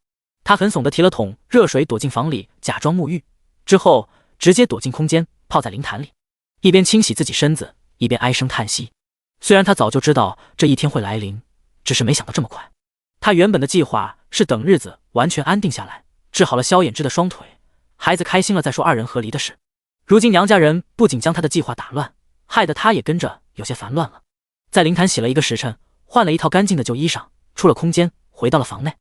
他很怂地提了桶热水躲进房里，假装沐浴，之后直接躲进空间，泡在灵坛里，一边清洗自己身子，一边唉声叹息。虽然他早就知道这一天会来临，只是没想到这么快。他原本的计划是等日子完全安定下来，治好了萧衍之的双腿，孩子开心了再说二人和离的事。如今娘家人不仅将他的计划打乱，害得他也跟着有些烦乱了。在灵坛洗了一个时辰，换了一套干净的旧衣裳，出了空间，回到了房内。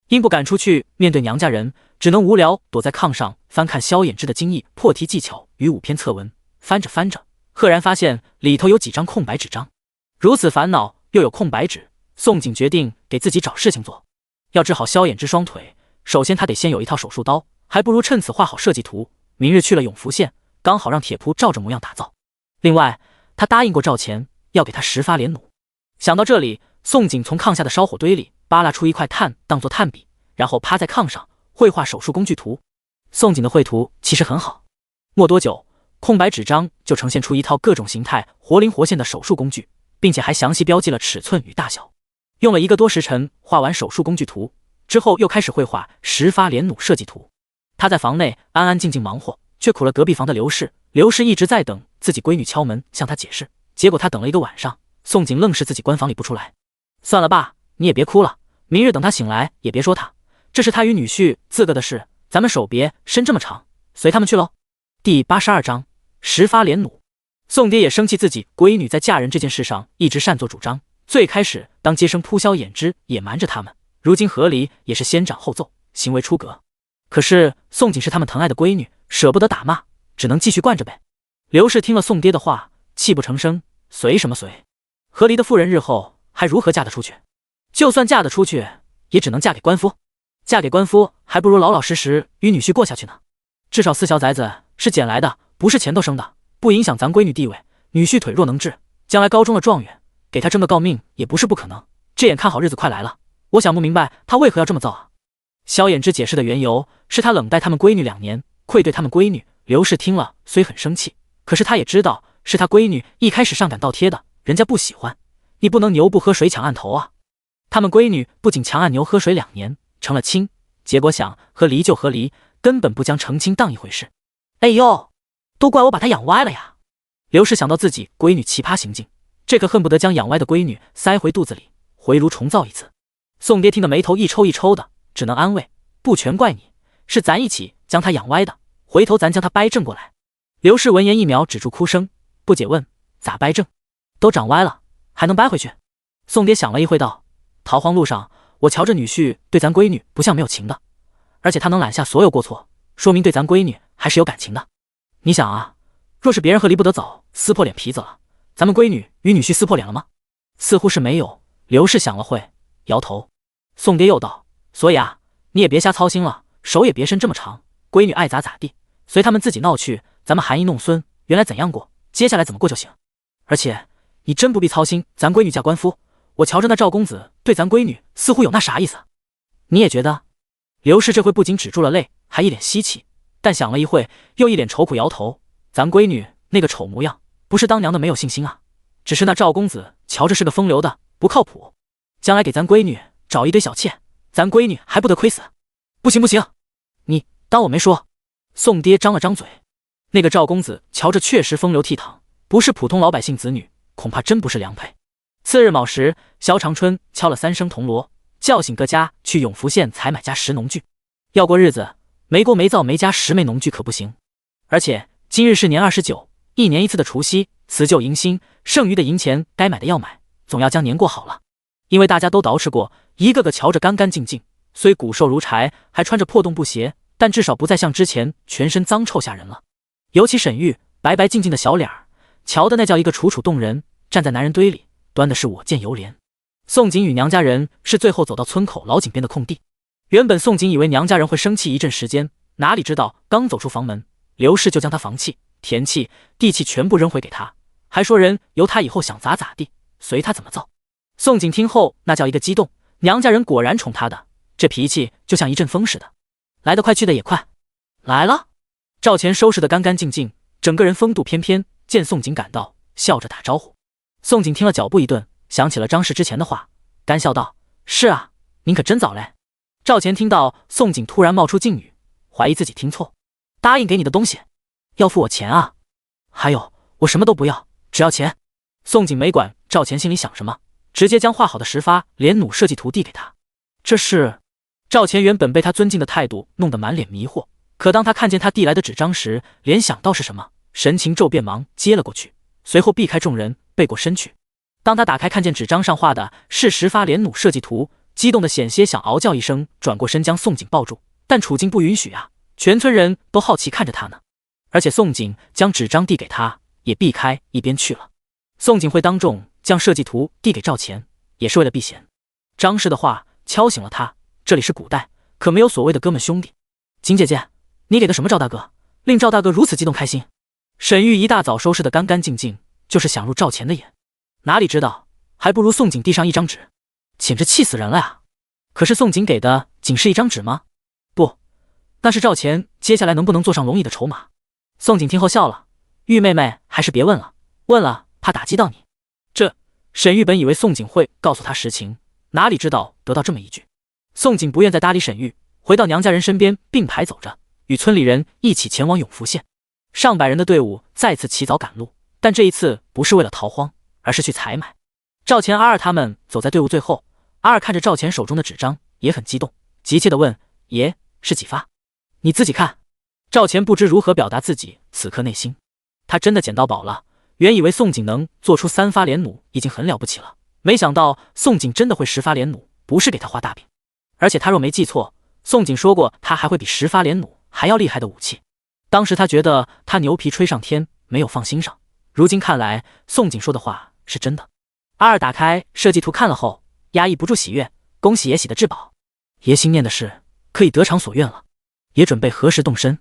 因不敢出去面对娘家人，只能无聊躲在炕上翻看萧衍之的精益破题技巧与5篇策文。翻着翻着，赫然发现里头有几张空白纸张。如此烦恼又有空白纸，宋景决定给自己找事情做。要治好萧衍之双腿，首先他得先有一套手术刀，还不如趁此画好设计图，明日去了永福县，刚好让铁仆照着模样打造。另外，他答应过赵钱要给他10发连弩。想到这里，宋景从炕下的烧火堆里扒拉出一块炭当做炭笔，然后趴在炕上绘画手术工具图。宋景的绘图其实很好，没多久，空白纸张就呈现出一套各种形态活灵活现的手术工具，并且还详细标记了尺寸与大小。用了1个多时辰画完手术工具图之后，又开始绘画10发连弩设计图。他在房内安安静静忙活，却苦了隔壁房的刘氏。刘氏一直在等自己闺女敲门向他解释，结果他等了一个晚上，宋景愣是自己关房里不出来。算了爸，你也别哭了，明日等他醒来也别说他，这是他与女婿自个的事，咱们手别伸这么长，随他们去喽。第82章10发连弩。宋爹也生气自己闺女在嫁人这件事上一直擅作主张，最开始当接生扑萧衍之也瞒着他们，如今和离也是先斩后奏，行为出格。可是宋景是他们疼爱的闺女，舍不得打骂，只能继续惯着呗。刘氏听了宋爹的话，泣不成声，随什么随？和离的妇人日后还如何嫁得出去？就算嫁得出去，也只能嫁给官夫。嫁给官夫还不如老老实实与女婿过下去呢。至少4小崽子是捡来的，不是前头生的，不影响咱闺女地位。女婿腿若能治，将来高中的状元，给他争个诰命也不是不可能。这眼看好日子快来了，我想不明白他为何要这么造啊。萧衍之解释的缘由是他冷待他们闺女2年，愧对他们闺女。刘氏听了虽很生气，可是他也知道是他闺女一开始上赶倒贴的，人家不喜欢，你不能牛不喝水抢案头啊。他们闺女不仅强按牛喝水2年成了亲，结果想和离就和离，根本不将成亲当一回事。哎呦，都怪我把她养歪了呀。刘氏想到自己闺女奇葩行径，这可恨不得将养歪的闺女塞回肚子里，回炉重造一次。宋爹听得眉头一抽一抽的，只能安慰，不全怪你，是咱一起将她养歪的，回头咱将她掰正过来。刘氏闻言一秒止住哭声，不解问，咋掰正？都长歪了还能掰回去？宋爹想了一会道，逃荒路上我瞧着女婿对咱闺女不像没有情的，而且他能揽下所有过错，说明对咱闺女还是有感情的。你想啊，若是别人和离不得早撕破脸皮子了，咱们闺女与女婿撕破脸了吗？似乎是没有。刘氏想了会，摇头。宋爹又道，所以啊，你也别瞎操心了，手也别伸这么长，闺女爱咋咋地，随他们自己闹去，咱们含饴弄孙，原来怎样过，接下来怎么过就行。而且你真不必操心咱闺女嫁官夫，我瞧着那赵公子对咱闺女似乎有那啥意思。你也觉得？刘氏这回不仅止住了泪，还一脸稀奇，但想了一会，又一脸愁苦摇头。咱闺女那个丑模样，不是当娘的没有信心啊，只是那赵公子瞧着是个风流的，不靠谱，将来给咱闺女找一堆小妾，咱闺女还不得亏死？不行不行，你当我没说。宋爹张了张嘴，那个赵公子瞧着确实风流倜傥，不是普通老百姓子女，恐怕真不是良配。次日卯时，萧长春敲了3声铜锣，叫醒各家去永福县采买家10农具。要过日子，没锅没灶没家10枚农具可不行。而且今日是年29，一年一次的除夕，辞旧迎新，剩余的银钱该买的要买，总要将年过好了。因为大家都捯饬过，一个个瞧着干干净净，虽骨瘦如柴，还穿着破洞布鞋，但至少不再像之前全身脏臭吓人了。尤其沈玉白白净净的小脸儿，瞧的那叫一个楚楚动人，站在男人堆里端的是我见犹怜。宋景与娘家人是最后走到村口老井边的空地。原本宋景以为娘家人会生气一阵时间，哪里知道刚走出房门，刘氏就将他房契、田契、地契全部扔回给他，还说人由他以后想咋咋地，随他怎么造。宋景听后那叫一个激动，娘家人果然宠他的，这脾气就像一阵风似的，来得快去得也快。来了，赵钱收拾得干干净净，整个人风度翩翩，见宋景赶到，笑着打招呼。宋景听了脚步一顿，想起了张氏之前的话，干笑道：“是啊，您可真早嘞。”赵钱听到宋景突然冒出敬语，怀疑自己听错，答应给你的东西，要付我钱啊？还有，我什么都不要，只要钱。宋景没管赵钱心里想什么，直接将画好的10发连弩设计图递给他。这是……赵钱原本被他尊敬的态度弄得满脸迷惑，可当他看见他递来的纸张时，联想到是什么，神情骤变，忙接了过去，随后避开众人，背过身去。当他打开看见纸张上画的是10发连弩设计图，激动的险些想嗷叫一声，转过身将宋景抱住，但处境不允许啊，全村人都好奇看着他呢。而且宋景将纸张递给他，也避开一边去了。宋景会当众将设计图递给赵钱，也是为了避嫌。张氏的话敲醒了他，这里是古代，可没有所谓的哥们兄弟。景姐姐，你给的什么赵大哥，令赵大哥如此激动开心？沈玉一大早收拾得干干净净，就是想入赵钱的眼，哪里知道还不如宋景递上一张纸，简直气死人了呀！可是宋景给的仅是一张纸吗？不，那是赵钱接下来能不能坐上龙椅的筹码。宋景听后笑了，玉妹妹还是别问了，问了怕打击到你。沈玉本以为宋景会告诉他实情，哪里知道得到这么一句。宋景不愿再搭理沈玉，回到娘家人身边并排走着，与村里人一起前往永福县。上百人的队伍再次起早赶路，但这一次不是为了逃荒，而是去采买。赵钱、阿二他们走在队伍最后，阿二看着赵钱手中的纸张也很激动，急切地问：“爷，是几发？你自己看。”赵钱不知如何表达自己此刻内心，他真的捡到宝了。原以为宋景能做出3发连弩已经很了不起了，没想到宋景真的会10发连弩，不是给他画大饼。而且他若没记错，宋景说过他还会比10发连弩还要厉害的武器。当时他觉得他牛皮吹上天，没有放心上，如今看来宋景说的话是真的。阿二打开设计图看了后，压抑不住喜悦，恭喜爷喜得至宝，爷心念的是可以得偿所愿了，爷准备何时动身？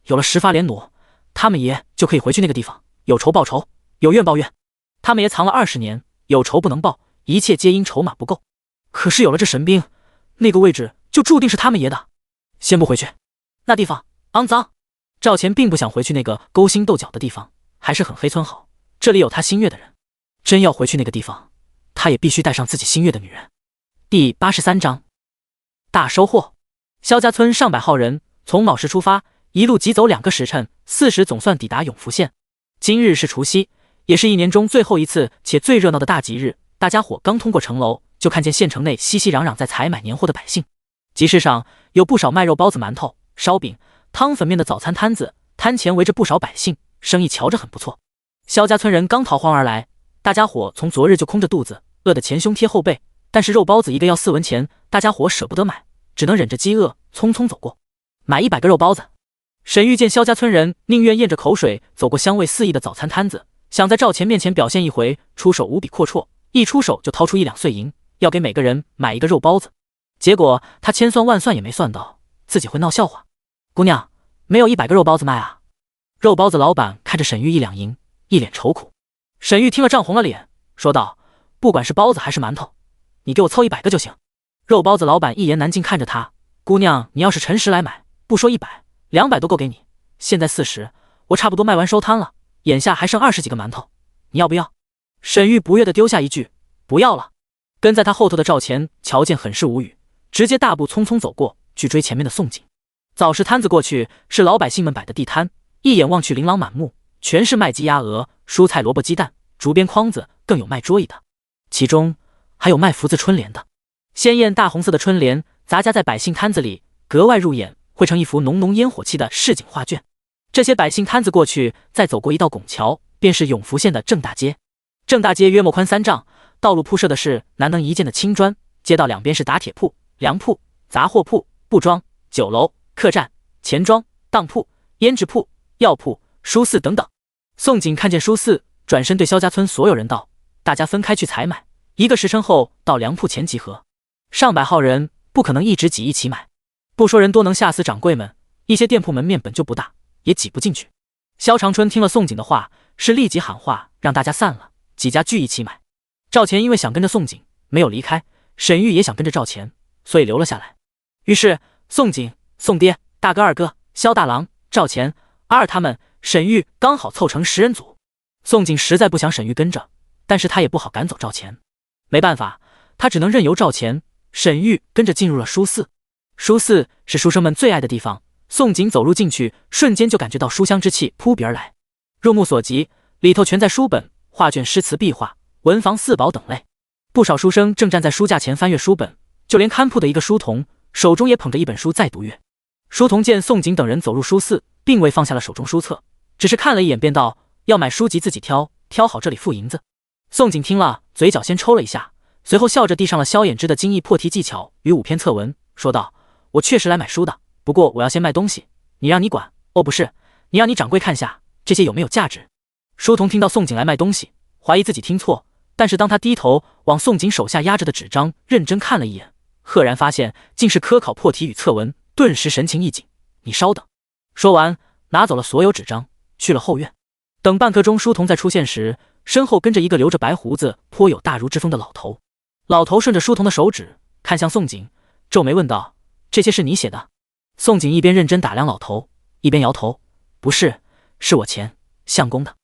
有了10发连弩，他们爷就可以回去那个地方，有仇报仇，有怨报怨。他们爷藏了20年，有仇不能报，一切皆因筹码不够。可是有了这神兵，那个位置就注定是他们爷的。先不回去，那地方肮脏。赵钱并不想回去那个勾心斗角的地方，还是很黑村好，这里有他心悦的人。真要回去那个地方，他也必须带上自己心悦的女人。第83章大收获。萧家村上百号人从卯时出发，一路急走2个时辰，4时总算抵达永福县。今日是除夕，也是1年中最后一次且最热闹的大吉日。大家伙刚通过城楼，就看见县城内熙熙攘攘在采买年货的百姓。集市上有不少卖肉包子、馒头、烧饼、汤粉面的早餐摊子，摊前围着不少百姓，生意瞧着很不错。萧家村人刚逃荒而来，大家伙从昨日就空着肚子，饿得前胸贴后背，但是肉包子一个要4文钱，大家伙舍不得买，只能忍着饥饿匆匆走过，买100个肉包子。沈玉见萧家村人宁愿咽着口水走过香味四溢的早餐摊子，想在赵钱面前表现一回，出手无比阔绰，一出手就掏出1两碎银，要给每个人买1个肉包子。结果他千算万算也没算到自己会闹笑话。姑娘，没有100个肉包子卖啊？肉包子老板看着沈玉1两银，一脸愁苦。沈玉听了涨红了脸，说道：“不管是包子还是馒头，你给我凑100个就行。”肉包子老板一言难尽看着他：“姑娘，你要是诚实来买，不说100，200都够给你。现在40，我差不多卖完收摊了，眼下还剩20几个馒头，你要不要？”沈玉不悦地丢下一句：“不要了。”跟在他后头的赵钱瞧见很是无语，直接大步匆匆走过去追前面的宋景。早市摊子过去是老百姓们摆的地摊，一眼望去琳琅满目，全是卖鸡鸭鹅、蔬菜萝卜鸡蛋，竹编筐子更有卖桌椅的，其中还有卖福字春联的。鲜艳大红色的春联杂夹在百姓摊子里，格外入眼，绘成一幅浓浓烟火气的市井画卷。这些百姓摊子过去，再走过一道拱桥，便是永福县的正大街。正大街约莫宽3丈，道路铺设的是难能一见的青砖，街道两边是打铁铺、粮铺、杂货铺、布庄、酒楼、客栈、钱庄、当铺、胭脂铺、药铺、书肆等等。宋景看见书肆，转身对萧家村所有人道：“大家分开去采买， 1个时辰后到粮铺前集合。上百号人不可能一直挤一起买，不说人多能吓死掌柜们，一些店铺门面本就不大，也挤不进去。萧长春听了宋景的话，是立即喊话让大家散了，几家聚一起买。赵钱因为想跟着宋景，没有离开，沈玉也想跟着赵钱，所以留了下来。于是宋景、宋爹、大哥、二哥、萧大郎、赵钱、阿二他们、沈玉刚好凑成10人组。宋景实在不想沈玉跟着，但是他也不好赶走赵钱，没办法，他只能任由赵钱、沈玉跟着进入了书肆。书肆是书生们最爱的地方，宋景走入进去，瞬间就感觉到书香之气扑鼻而来。入目所及，里头全在书本、画卷、诗词、壁画、文房四宝等类。不少书生正站在书架前翻阅书本，就连看铺的一个书童手中也捧着一本书在读阅。书童见宋景等人走入书肆，并未放下了手中书册，只是看了一眼便道：“要买书籍自己挑，挑好这里付银子。”宋景听了，嘴角先抽了一下，随后笑着递上了萧衍之的精益破题技巧与5篇策文，说道：“我确实来买书的，不过我要先卖东西，你让你管，哦不是，你让你掌柜看下这些有没有价值。”书童听到宋景来卖东西，怀疑自己听错，但是当他低头往宋景手下压着的纸张认真看了一眼，赫然发现竟是科考破题与策文，顿时神情一紧：“你稍等。”说完拿走了所有纸张，去了后院。等半刻钟书童再出现时，身后跟着一个留着白胡子颇有大儒之风的老头。老头顺着书童的手指看向宋景，皱眉问道：“这些是你写的？”宋景一边认真打量老头，一边摇头：“不是，是我前相公的。”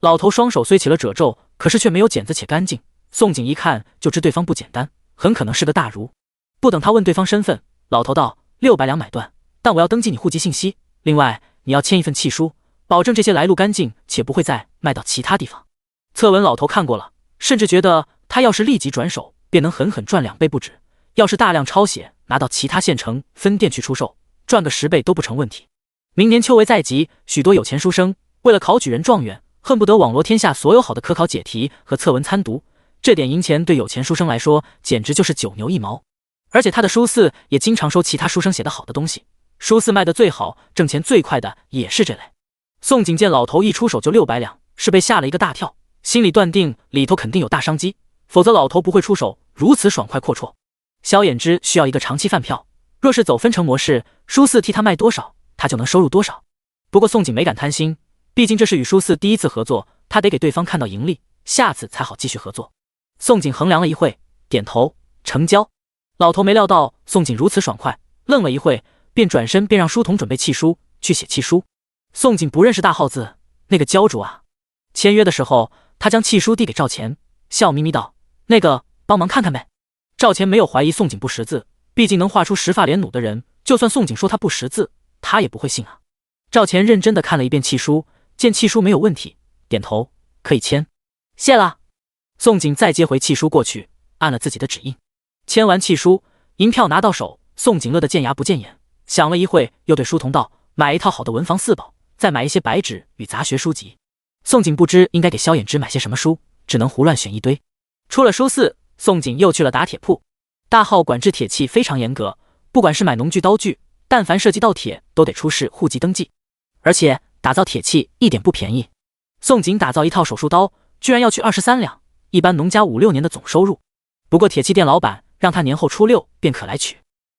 老头双手虽起了褶皱，可是却没有剪子且干净。宋景一看就知对方不简单，很可能是个大儒。不等他问对方身份，老头道：“600两买断，但我要登记你户籍信息，另外你要签一份契书，保证这些来路干净，且不会再卖到其他地方。”策文老头看过了，甚至觉得他要是立即转手，便能狠狠赚2倍不止。要是大量抄写，拿到其他县城分店去出售，赚个10倍都不成问题。明年秋闱在即，许多有钱书生为了考举人状元，恨不得网罗天下所有好的科考解题和策文参读，这点银钱对有钱书生来说简直就是9牛1毛。而且他的书肆也经常收其他书生写的好的东西，书肆卖的最好挣钱最快的也是这类。宋景见老头一出手就600两，是被吓了一个大跳，心里断定里头肯定有大商机，否则老头不会出手如此爽快阔绰。萧衍之需要一个长期饭票，若是走分成模式，书肆替他卖多少，他就能收入多少。不过宋景没敢贪心，毕竟这是与书肆第一次合作，他得给对方看到盈利，下次才好继续合作。宋景衡量了一会，点头成交。老头没料到宋景如此爽快，愣了一会，便转身让书童准备契书，去写契书。宋景不认识大号字，那个教主啊。签约的时候，他将契书递给赵钱，笑眯眯道：“那个帮忙看看呗。”赵钱没有怀疑宋景不识字，毕竟能画出10发连弩的人，就算宋景说他不识字，他也不会信啊。赵钱认真的看了一遍契书，见契书没有问题，点头可以签。谢了。宋景再接回契书过去，按了自己的指印。签完契书，银票拿到手，宋景乐得见牙不见眼，想了一会，又对书童道：“买一套好的文房四宝，再买一些白纸与杂学书籍。”宋景不知应该给萧衍之买些什么书，只能胡乱选一堆。出了书肆，宋景又去了打铁铺。大号管制铁器非常严格，不管是买农具刀具，但凡涉及到铁，都得出示户籍登记。而且打造铁器一点不便宜，宋景打造一套手术刀，居然要去23两，一般农家5、6年的总收入。不过铁器店老板让他年后初6便可来取，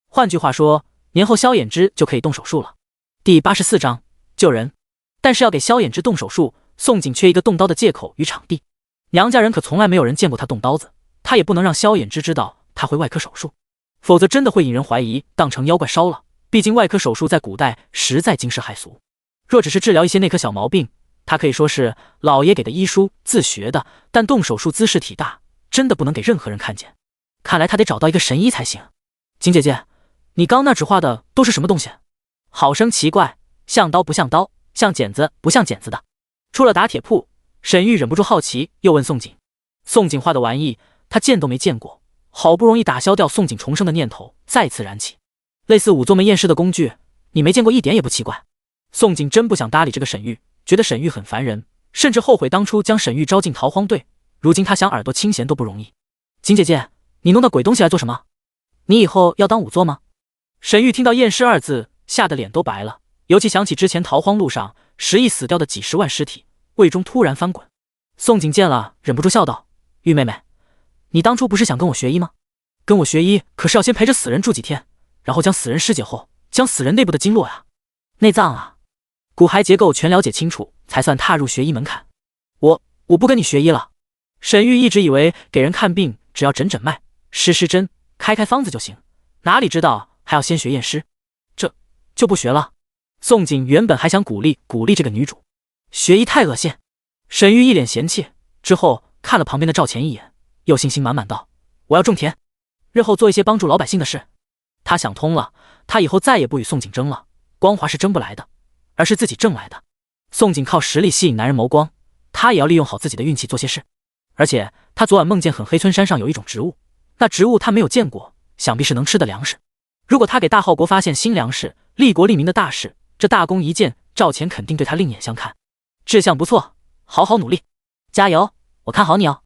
换句话说，年后萧衍之就可以动手术了。第84章救人。但是要给萧衍之动手术，宋景缺一个动刀的借口与场地。娘家人可从来没有人见过他动刀子，他也不能让萧衍之知道他会外科手术，否则真的会引人怀疑当成妖怪烧了。毕竟外科手术在古代实在惊世骇俗，若只是治疗一些内科小毛病，他可以说是老爷给的医书自学的，但动手术姿势体大，真的不能给任何人看见。看来他得找到一个神医才行。景姐姐，你刚那纸画的都是什么东西？好生奇怪，像刀不像刀，像剪子不像剪子的。出了打铁铺，沈玉忍不住好奇，又问宋景。宋景画的玩意，他见都没见过，好不容易打消掉宋景重生的念头，再次燃起。类似仵作们验尸的工具，你没见过一点也不奇怪。宋景真不想搭理这个沈玉，觉得沈玉很烦人，甚至后悔当初将沈玉招进逃荒队。如今他想耳朵清闲都不容易。景姐姐，你弄那鬼东西来做什么？你以后要当仵作吗？沈玉听到验尸2字，吓得脸都白了，尤其想起之前逃荒路上10亿死掉的几10万尸体，胃中突然翻滚。宋景见了，忍不住笑道：“玉妹妹，你当初不是想跟我学医吗？跟我学医可是要先陪着死人住几天，然后将死人尸解后，将死人内部的经络啊、内脏啊、骨骸结构全了解清楚，才算踏入学医门槛。我不跟你学医了。沈玉一直以为给人看病只要诊诊脉、施针、开方子就行，哪里知道还要先学验尸，这就不学了。宋景原本还想鼓励这个女主，学医太恶心。沈玉一脸嫌弃，之后看了旁边的赵钱一眼，又信心满满道：“我要种田，日后做一些帮助老百姓的事。”他想通了，他以后再也不与宋景争了，光华是争不来的，而是自己挣来的。宋景靠实力吸引男人眸光，他也要利用好自己的运气做些事。而且他昨晚梦见很黑村山上有一种植物，那植物他没有见过，想必是能吃的粮食。如果他给大号国发现新粮食，利国利民的大事，这大功一件，赵钱肯定对他另眼相看。志向不错，好好努力，加油，我看好你哦。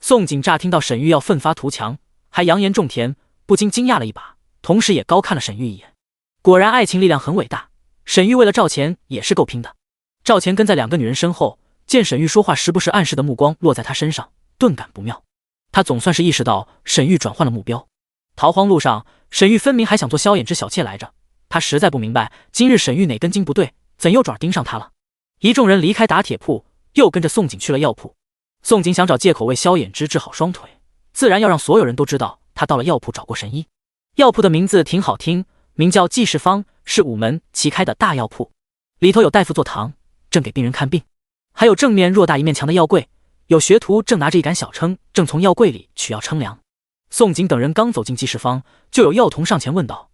宋景乍听到沈玉要奋发图强，还扬言种田，不禁惊讶了一把，同时也高看了沈玉一眼。果然爱情力量很伟大，沈玉为了赵钱也是够拼的。赵钱跟在两个女人身后，见沈玉说话时不时暗示的目光落在他身上，顿感不妙。他总算是意识到沈玉转换了目标。逃荒路上，沈玉分明还想做萧衍之小妾来着，他实在不明白今日沈玉哪根筋不对，怎又爪盯上他了。一众人离开打铁铺，又跟着宋景去了药铺。宋景想找借口为萧衍之治好双腿，自然要让所有人都知道他到了药铺找过神医。药铺的名字挺好听，名叫济世方，是午门齐开的大药铺，里头有大夫坐堂，正给病人看病，还有正面偌大一面墙的药柜，有学徒正拿着一杆小秤，正从药柜里取药称量。宋景等人刚走进济世方，就有药童上前问道：“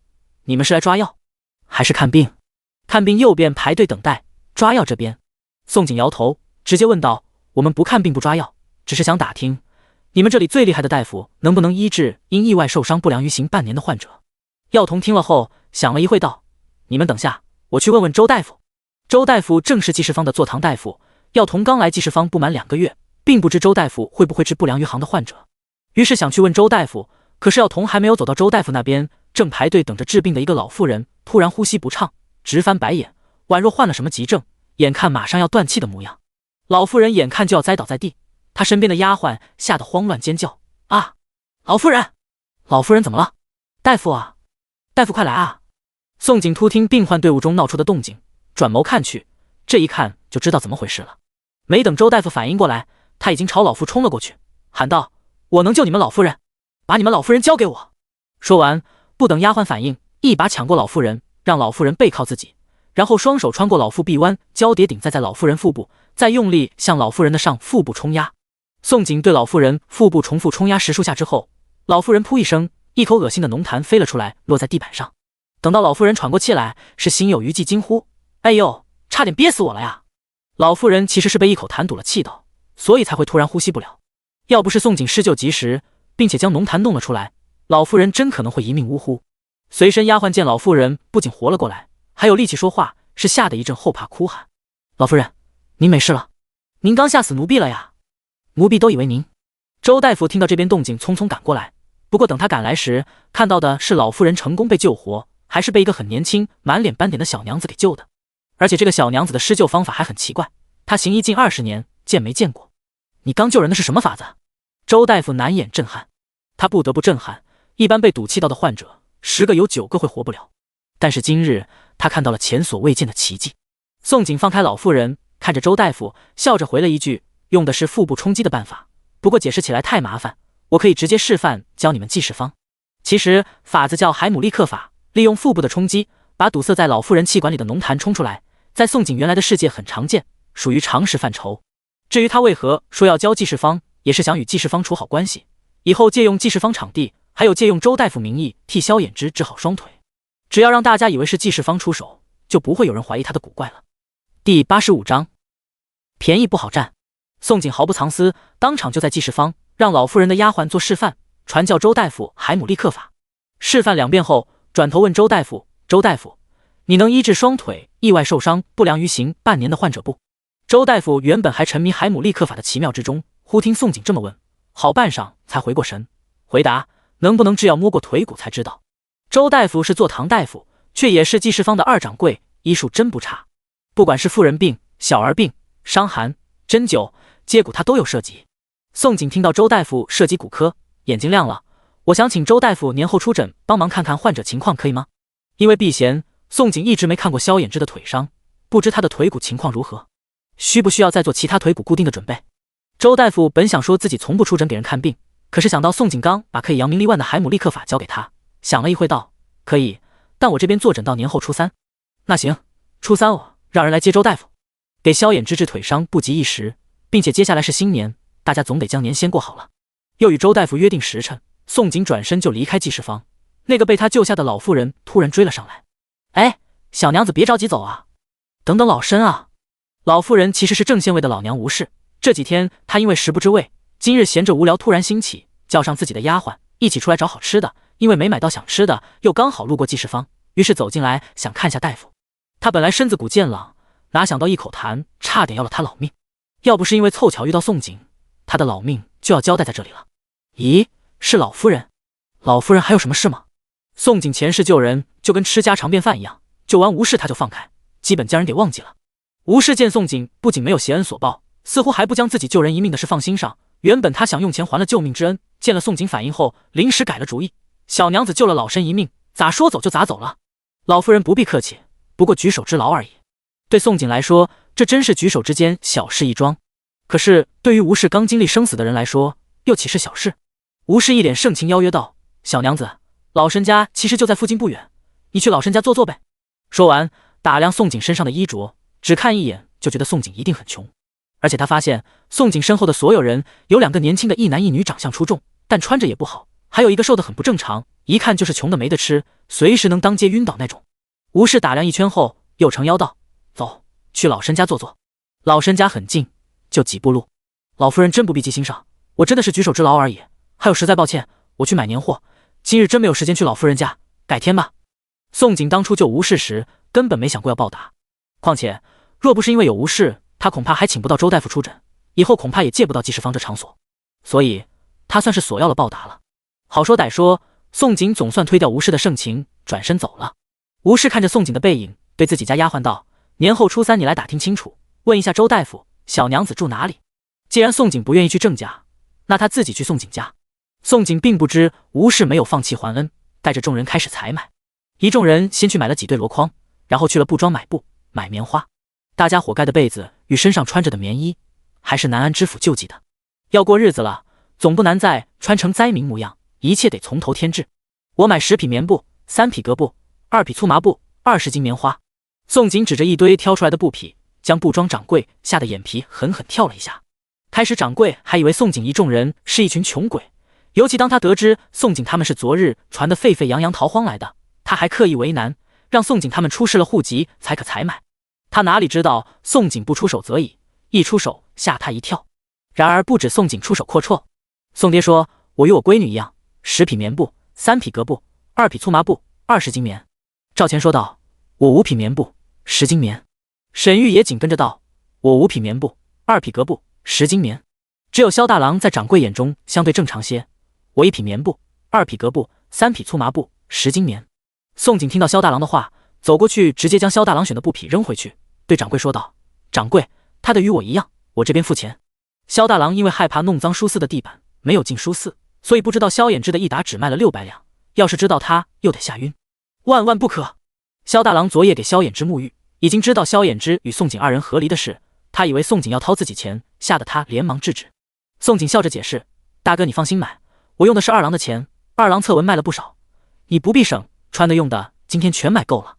你们是来抓药，还是看病？”看病右边排队等待，抓药这边。宋景摇头，直接问道：“我们不看病不抓药，只是想打听，你们这里最厉害的大夫能不能医治因意外受伤不良于行半年的患者？”药童听了后想了一会道：“你们等下，我去问问周大夫。”周大夫正是济世方的坐堂大夫，药童刚来济世方不满2个月，并不知周大夫会不会治不良于行的患者，于是想去问周大夫。可是药童还没有走到周大夫那边，正排队等着治病的一个老妇人突然呼吸不畅，直翻白眼，宛若患了什么急症，眼看马上要断气的模样。老妇人眼看就要栽倒在地，她身边的丫鬟吓得慌乱尖叫：“啊，老妇人，老妇人怎么了？大夫啊，大夫快来啊！”宋景突听病患队伍中闹出的动静，转眸看去，这一看就知道怎么回事了。没等周大夫反应过来，他已经朝老妇冲了过去，喊道：“我能救你们老夫人，把你们老夫人交给我！”说完，不等丫鬟反应，一把抢过老妇人，让老妇人背靠自己，然后双手穿过老妇臂弯，交叠顶在老妇人腹部，再用力向老妇人的上腹部冲压。宋景对老妇人腹部重复冲压10数下之后，老妇人噗一声，一口恶心的浓痰飞了出来，落在地板上。等到老妇人喘过气来，是心有余悸，惊呼：“哎呦，差点憋死我了呀！”老妇人其实是被一口痰堵了气到，所以才会突然呼吸不了。要不是宋景施救及时，并且将浓痰弄了出来，老妇人真可能会一命呜呼。随身丫鬟见老妇人不仅活了过来，还有力气说话，是吓得一阵后怕哭喊：“老夫人，您没事了？您刚吓死奴婢了呀！奴婢都以为您……”周大夫听到这边动静，匆匆赶过来。不过等他赶来时，看到的是老妇人成功被救活，还是被一个很年轻、满脸斑点的小娘子给救的。而且这个小娘子的施救方法还很奇怪，她行医近20年，见没见过？你刚救人的是什么法子？周大夫难掩震撼，他不得不震撼。一般被赌气到的患者，10个有9个会活不了。但是今日他看到了前所未见的奇迹。宋景放开老妇人，看着周大夫，笑着回了一句：“用的是腹部冲击的办法，不过解释起来太麻烦，我可以直接示范教你们济世方。其实法子叫海姆立克法，利用腹部的冲击，把堵塞在老妇人气管里的浓痰冲出来，在宋景原来的世界很常见，属于常识范畴。至于他为何说要教济世方，也是想与济世方处好关系，以后借用济世方场地，还有借用周大夫名义替萧衍之治好双腿。只要让大家以为是济世方出手，就不会有人怀疑他的古怪了。”第85章，便宜不好占。宋景毫不藏私，当场就在济世方让老妇人的丫鬟做示范，传教周大夫海姆立克法。示范2遍后，转头问周大夫：“周大夫，你能医治双腿意外受伤不良于行半年的患者不？”周大夫原本还沉迷海姆立克法的奇妙之中，忽听宋景这么问，好半晌才回过神，回答：“能不能治要摸过腿骨才知道。”周大夫是坐堂大夫，却也是济世方的2掌柜，医术真不差。不管是妇人病、小儿病、伤寒、针灸、接骨，他都有涉及。宋景听到周大夫涉及骨科，眼睛亮了，我想请周大夫年后出诊，帮忙看看患者情况，可以吗？因为避嫌，宋景一直没看过萧衍之的腿伤，不知他的腿骨情况如何，需不需要再做其他腿骨固定的准备。周大夫本想说自己从不出诊给人看病，可是想到宋景刚把可以扬名立万的海姆立克法交给他，想了一会道：可以，但我这边坐诊到年后初3。那行，初3我让人来接周大夫，给萧衍之治腿伤不急一时，并且接下来是新年，大家总得将年先过好了。又与周大夫约定时辰，宋景转身就离开济世坊。那个被他救下的老妇人突然追了上来：哎，小娘子别着急走啊，等等老身啊。老妇人其实是正县尉的老娘吴氏，这几天她因为食不知味，今日闲着无聊突然兴起，叫上自己的丫鬟一起出来找好吃的，因为没买到想吃的，又刚好路过济世坊，于是走进来想看下大夫。他本来身子骨健朗，哪想到一口痰差点要了他老命，要不是因为凑巧遇到宋景，他的老命就要交代在这里了。咦，是老夫人？老夫人还有什么事吗？宋景前世救人就跟吃家常便饭一样，救完吴氏他就放开，基本将人给忘记了。吴氏见宋景不仅没有谢恩所报，似乎还不将自己救人一命的事放心上，原本他想用钱还了救命之恩，见了宋景反应后临时改了主意，小娘子救了老身一命，咋说走就咋走了。老夫人不必客气，不过举手之劳而已。对宋景来说，这真是举手之间小事一桩，可是对于吴氏刚经历生死的人来说，又岂是小事？吴氏一脸盛情邀约道：小娘子，老身家其实就在附近不远，你去老身家坐坐呗。说完打量宋景身上的衣着，只看一眼就觉得宋景一定很穷，而且他发现宋景身后的所有人有2个年轻的一男一女，长相出众，但穿着也不好，还有一个瘦得很不正常，一看就是穷的没得吃，随时能当街晕倒那种。吴氏打量一圈后又撑腰道：走，去老身家坐坐。老身家很近，就几步路。老夫人真不必记心上，我真的是举手之劳而已，还有实在抱歉，我去买年货，今日真没有时间去老夫人家，改天吧。宋景当初救吴氏时根本没想过要报答，况且若不是因为有吴氏，他恐怕还请不到周大夫出诊，以后恐怕也借不到济世坊这场所，所以他算是索要了报答了。好说歹说，宋景总算推掉吴氏的盛情，转身走了。吴氏看着宋景的背影，对自己家丫鬟道：年后初3你来打听清楚，问一下周大夫小娘子住哪里。既然宋景不愿意去郑家，那他自己去宋景家。宋景并不知吴氏没有放弃还恩，带着众人开始采买。一众人先去买了几对箩筐，然后去了布庄买布买棉花。大家伙盖的被子与身上穿着的棉衣，还是南安知府救济的。要过日子了，总不难再穿成灾民模样，一切得从头添置。我买10匹棉布，3匹革布，2匹粗麻布，20斤棉花。宋景指着一堆挑出来的布匹，将布庄掌柜吓得眼皮狠狠跳了一下。开始掌柜还以为宋景一众人是一群穷鬼，尤其当他得知宋景他们是昨日传得沸沸扬扬逃荒来的，他还刻意为难，让宋景他们出示了户籍才可采买。他哪里知道宋景不出手则已，一出手吓他一跳。然而不止宋景出手阔绰，宋爹说我与我闺女一样，10匹棉布，3匹革布，2匹粗麻布，20斤棉。赵钱说道：我5匹棉布，10斤棉。沈玉也紧跟着道：我5匹棉布，2匹革布，10斤棉。只有萧大郎在掌柜眼中相对正常些，我1匹棉布，2匹革布，3匹粗麻布，10斤棉。宋景听到萧大郎的话，走过去直接将萧大郎选的布匹扔回去，对掌柜说道：掌柜，他的与我一样，我这边付钱。萧大郎因为害怕弄脏书肆的地板，没有进书肆，所以不知道萧衍之的一打只卖了600两，要是知道他又得吓晕，万万不可。萧大郎昨夜给萧衍之沐浴，已经知道萧衍之与宋景2人合离的事，他以为宋景要掏自己钱，吓得他连忙制止。宋景笑着解释：大哥你放心买，我用的是2郎的钱，2郎策文卖了不少，你不必省，穿的用的今天全买够了。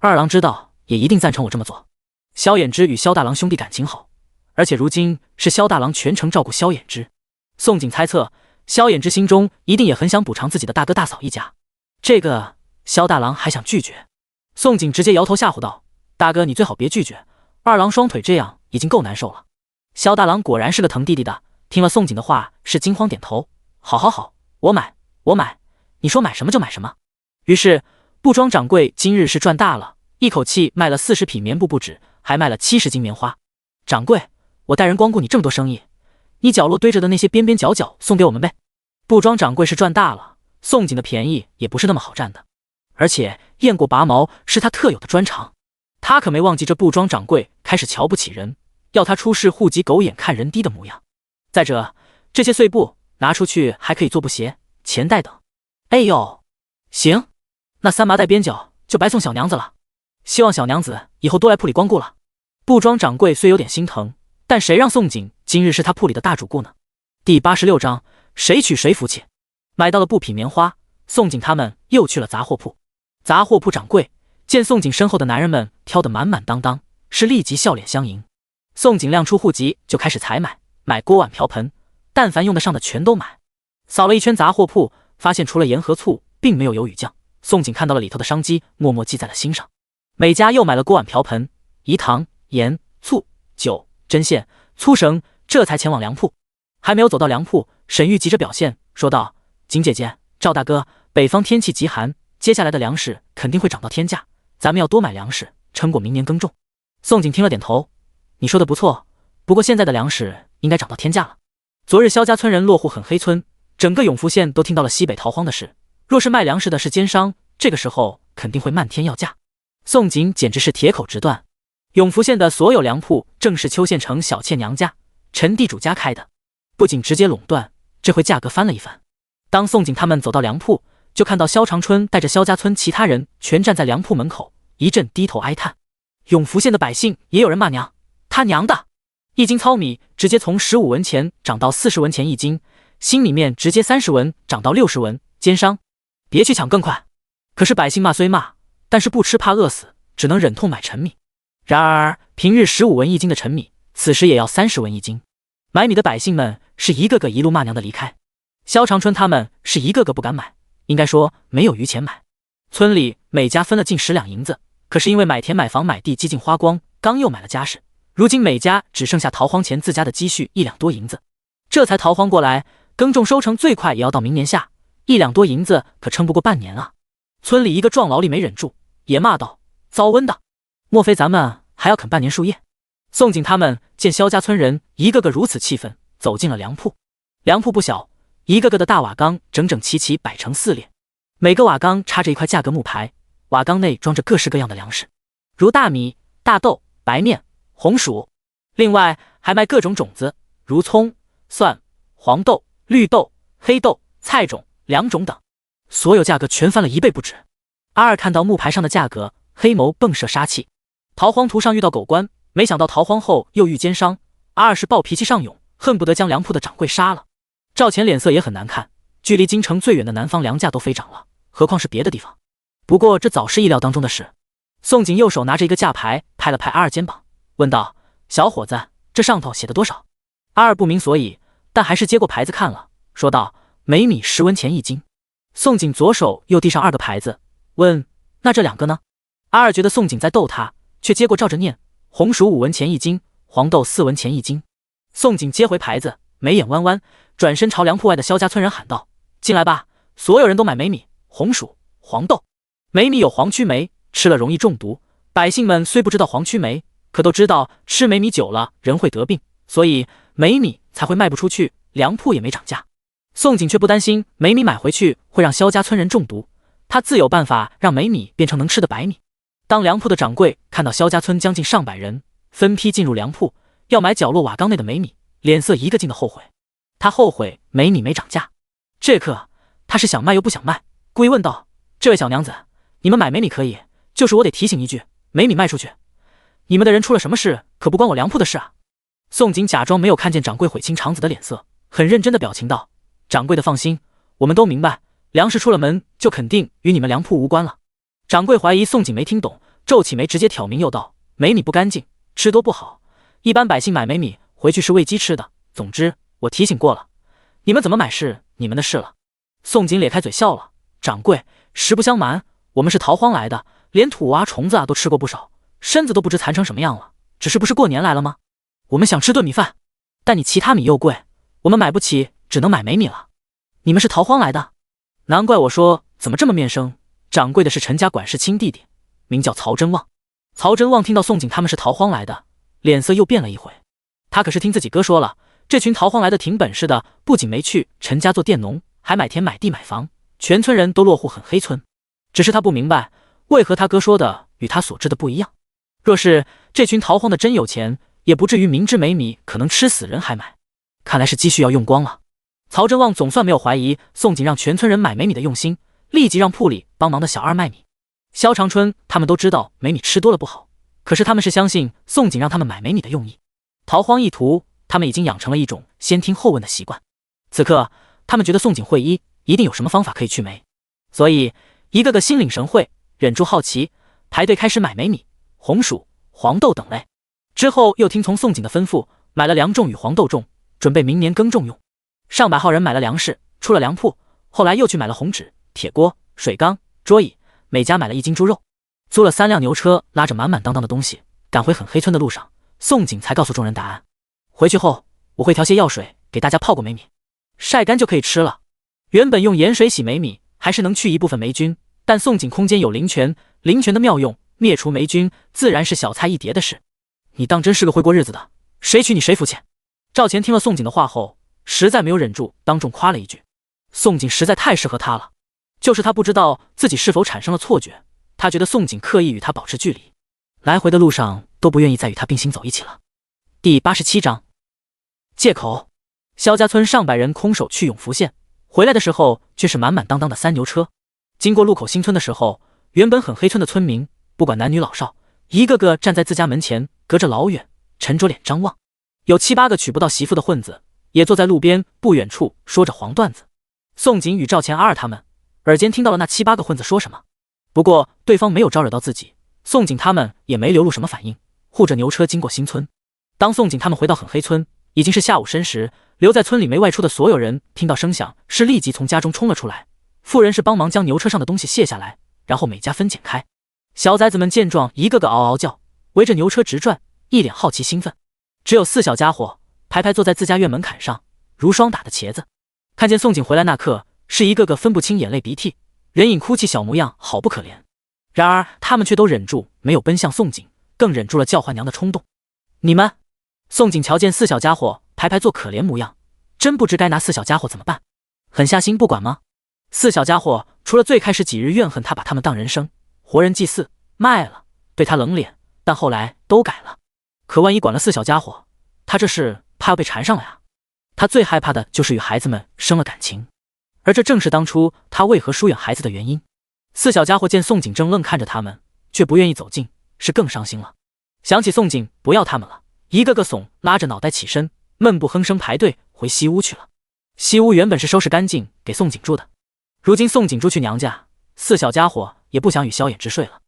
2郎知道也一定赞成我这么做。萧衍之与萧大郎兄弟感情好，而且如今是萧大郎全程照顾萧衍之。宋景猜测萧衍之心中一定也很想补偿自己的大哥大嫂一家，这个萧大郎还想拒绝。宋景直接摇头吓唬道：大哥你最好别拒绝，2郎双腿这样已经够难受了。萧大郎果然是个疼弟弟的，听了宋景的话是惊慌点头：好好好，我买我买，你说买什么就买什么。于是布庄掌柜今日是赚大了，一口气卖了40匹棉布不止，还卖了70斤棉花。掌柜，我带人光顾你这么多生意，你角落堆着的那些边边角角送给我们呗。布庄掌柜是赚大了，宋景的便宜也不是那么好占的，而且雁过拔毛是他特有的专长，他可没忘记这布庄掌柜开始瞧不起人，要他出示户籍狗眼看人低的模样。再者，这些碎布拿出去还可以做布鞋、钱袋等。哎呦，行，那3麻袋边角就白送小娘子了。希望小娘子以后多来铺里光顾了。布庄掌柜虽有点心疼，但谁让宋景今日是他铺里的大主顾呢？第86章，谁娶谁福气。买到了布匹棉花，宋景他们又去了杂货铺。杂货铺掌柜见宋景身后的男人们挑得满满当当，是立即笑脸相迎。宋景亮出户籍就开始采买锅碗瓢盆，但凡用得上的全都买。扫了一圈杂货铺，发现除了盐和醋，并没有油与酱。宋景看到了里头的商机，默默记在了心上。每家又买了锅碗瓢盆、饴糖、盐、醋、酒、针线、粗绳，这才前往粮铺。还没有走到粮铺，沈玉急着表现，说道：“景姐姐，赵大哥，北方天气极寒，接下来的粮食肯定会涨到天价，咱们要多买粮食，撑过明年耕种。”宋景听了点头：“你说的不错，不过现在的粮食应该涨到天价了。昨日萧家村人落户很黑村，整个永福县都听到了西北逃荒的事，若是卖粮食的是奸商，这个时候肯定会漫天要价。”宋景简直是铁口直断。永福县的所有粮铺正是邱县城小妾娘家、陈地主家开的，不仅直接垄断，这回价格翻了一番。当宋景他们走到粮铺，就看到萧长春带着萧家村其他人全站在粮铺门口，一阵低头哀叹。永福县的百姓也有人骂娘，他娘的！一斤糙米直接从15文钱涨到40文钱一斤，新米面直接30文涨到60文，奸商，别去抢更快！可是百姓骂虽骂，但是不吃怕饿死，只能忍痛买陈米。然而平日15文一斤的陈米，此时也要30文一斤。买米的百姓们是一个个一路骂娘的离开，萧长春他们是一个个不敢买，应该说没有余钱买。村里每家分了近10两银子，可是因为买田买房买地几近花光，刚又买了家事，如今每家只剩下逃荒前自家的积蓄1两多银子，这才逃荒过来，耕种收成最快也要到明年夏，1两多银子可撑不过半年啊。村里一个壮劳力没忍住，也骂道：“糟瘟的，莫非咱们还要啃半年树叶？”宋景他们见萧家村人一个个如此气愤，走进了粮铺。粮铺不小，一个个的大瓦缸整整齐齐摆成4列，每个瓦缸插着一块价格木牌，瓦缸内装着各式各样的粮食，如大米、大豆、白面、红薯，另外还卖各种种子，如葱、蒜、黄豆、绿豆、黑豆、菜种、粮种等，所有价格全翻了1倍不止。阿二看到木牌上的价格，黑眸迸射杀气。逃荒途上遇到狗官，没想到逃荒后又遇奸商，阿二是暴脾气上涌，恨不得将粮铺的掌柜杀了。赵钱脸色也很难看，距离京城最远的南方粮价都飞涨了，何况是别的地方。不过这早是意料当中的事。宋景右手拿着一个价牌，拍了拍阿二肩膀，问道：“小伙子，这上头写的多少？”阿二不明所以，但还是接过牌子看了，说道：“每米10文钱一斤。”宋景左手又递上2个牌子，问：“那这2个呢？”阿二觉得宋景在逗他，却接过照着念：“红薯5文钱一斤，黄豆4文钱一斤。”宋景接回牌子，眉眼弯弯，转身朝粮铺外的萧家村人喊道：“进来吧，所有人都买梅米、红薯、黄豆。梅米有黄曲霉，吃了容易中毒。百姓们虽不知道黄曲霉，可都知道吃梅米久了人会得病，所以梅米才会卖不出去，粮铺也没涨价。”宋景却不担心梅米买回去会让萧家村人中毒，他自有办法让梅米变成能吃的白米。当粮铺的掌柜看到萧家村将近上百人分批进入粮铺，要买角落瓦缸内的梅米，脸色一个劲的后悔。他后悔梅米没涨价，这刻他是想卖又不想卖，故意问道：“这位小娘子，你们买梅米可以，就是我得提醒一句，梅米卖出去，你们的人出了什么事，可不关我粮铺的事啊。”宋景假装没有看见掌柜悔青肠子的脸色，很认真的表情道：“掌柜的放心，我们都明白，粮食出了门就肯定与你们粮铺无关了。”掌柜怀疑宋景没听懂，皱起眉直接挑明又道：“梅米不干净，吃多不好，一般百姓买梅米回去是喂鸡吃的，总之我提醒过了，你们怎么买是你们的事了。”宋景咧开嘴笑了：“掌柜，实不相瞒，我们是逃荒来的，连土啊虫子啊都吃过不少，身子都不知残成什么样了，只是不是过年来了吗？我们想吃顿米饭，但你其他米又贵，我们买不起，只能买梅米了。你们是逃荒来的？难怪我说怎么这么面生。”掌柜的是陈家管事亲弟弟，名叫曹真旺。曹真旺听到宋景他们是逃荒来的，脸色又变了一回。他可是听自己哥说了，这群逃荒来的挺本事的，不仅没去陈家做佃农，还买田买地买房，全村人都落户很黑村。只是他不明白，为何他哥说的与他所知的不一样。若是这群逃荒的真有钱，也不至于明知梅米可能吃死人还买，看来是积蓄要用光了。曹真旺总算没有怀疑宋锦让全村人买美米的用心，立即让铺里帮忙的小二卖米。萧长春他们都知道美米吃多了不好，可是他们是相信宋锦让他们买美米的用意。逃荒一途，他们已经养成了一种先听后问的习惯。此刻，他们觉得宋锦会医，一定有什么方法可以去霉，所以一个个心领神会，忍住好奇，排队开始买美米、红薯、黄豆等类。之后又听从宋锦的吩咐，买了粮种与黄豆种，准备明年耕种用。上百号人买了粮食，出了粮铺，后来又去买了红纸、铁锅、水缸、桌椅，每家买了1斤猪肉，租了3辆牛车，拉着满满当当的东西，赶回很黑村的路上，宋锦才告诉众人答案。回去后，我会调些药水给大家泡过美米，晒干就可以吃了。原本用盐水洗美米还是能去一部分霉菌，但宋锦空间有灵泉，灵泉的妙用灭除霉菌，自然是小菜一碟的事。你当真是个会过日子的，谁娶你谁服气。赵钱听了宋锦的话后，实在没有忍住，当众夸了一句：宋锦实在太适合他了。就是他不知道自己是否产生了错觉，他觉得宋锦刻意与他保持距离，来回的路上都不愿意再与他并行走一起了。第87章借口。萧家村上百人空手去永福县，回来的时候却是满满当当的3牛车。经过路口新村的时候，原本很黑村的村民，不管男女老少，一个个站在自家门前，隔着老远，沉着脸张望。有7、8个娶不到媳妇的混子，也坐在路边不远处说着黄段子。宋锦与赵钱阿二他们耳间听到了那7、8个混子说什么，不过对方没有招惹到自己，宋锦他们也没流露什么反应，护着牛车经过新村。当宋锦他们回到很黑村，已经是下午申时，留在村里没外出的所有人听到声响，是立即从家中冲了出来。妇人是帮忙将牛车上的东西卸下来，然后每家分拣开。小崽子们见状，一个个嗷嗷叫，围着牛车直转，一脸好奇兴奋。只有4小家伙排排坐在自家院门槛上，如霜打的茄子。看见宋锦回来那刻，是一个个分不清眼泪鼻涕，人影哭泣小模样，好不可怜。然而他们却都忍住没有奔向宋锦，更忍住了叫唤娘的冲动。你们！宋锦瞧见4小家伙排排做可怜模样，真不知该拿4小家伙怎么办。狠下心不管吗？4小家伙除了最开始几日怨恨他把他们当人生活人祭祀卖了，对他冷脸，但后来都改了。可万一管了4小家伙，他这是怕要被缠上了呀。他最害怕的就是与孩子们生了感情，而这正是当初他为何疏远孩子的原因。4小家伙见宋锦正愣看着他们，却不愿意走近，是更伤心了。想起宋锦不要他们了，一个个怂拉着脑袋起身，闷不哼声排队回西屋去了。西屋原本是收拾干净给宋锦住的，如今宋锦住去娘家，4小家伙也不想与萧衍之睡了。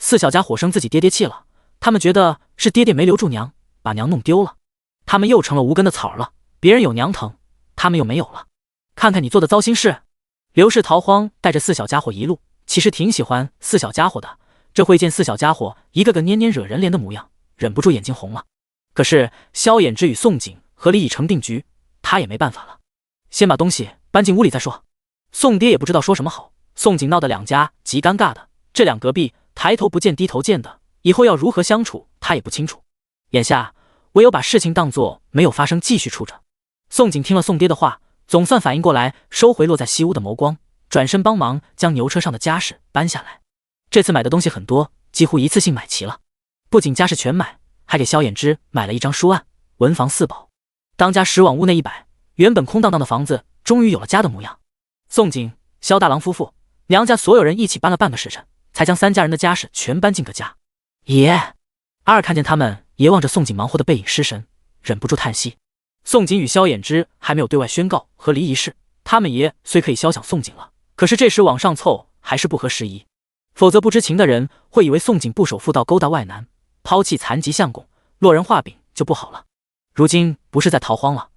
4小家伙生自己爹爹气了，他们觉得是爹爹没留住娘，把娘弄丢了，他们又成了无根的草了。别人有娘疼，他们又没有了。看看你做的糟心事。刘氏逃荒带着4小家伙一路，其实挺喜欢4小家伙的，这会见4小家伙一个个黏黏惹人怜的模样，忍不住眼睛红了。可是萧衍之与宋锦和李已成定局，他也没办法了，先把东西搬进屋里再说。宋爹也不知道说什么好，宋锦闹得2家极尴尬的，这2隔壁抬头不见低头见的，以后要如何相处他也不清楚。眼下唯有把事情当作没有发生，继续处着。宋锦听了宋爹的话，总算反应过来，收回落在西屋的眸光，转身帮忙将牛车上的家事搬下来。这次买的东西很多，几乎一次性买齐了，不仅家事全买，还给萧衍之买了一张书案，文房4宝。当家10往屋内一摆，原本空荡荡的房子终于有了家的模样。宋锦、萧大郎夫妇、娘家所有人一起搬了半个时辰，才将3家人的家事全搬进个家。爷二看见他们，爷望着宋锦忙活的背影失神，忍不住叹息。宋锦与萧衍之还没有对外宣告和离仪式，他们爷虽可以肖想宋锦了，可是这时往上凑还是不合时宜，否则不知情的人会以为宋锦不守妇道勾搭外男，抛弃残疾相公，落人画饼就不好了。如今不是在逃荒了，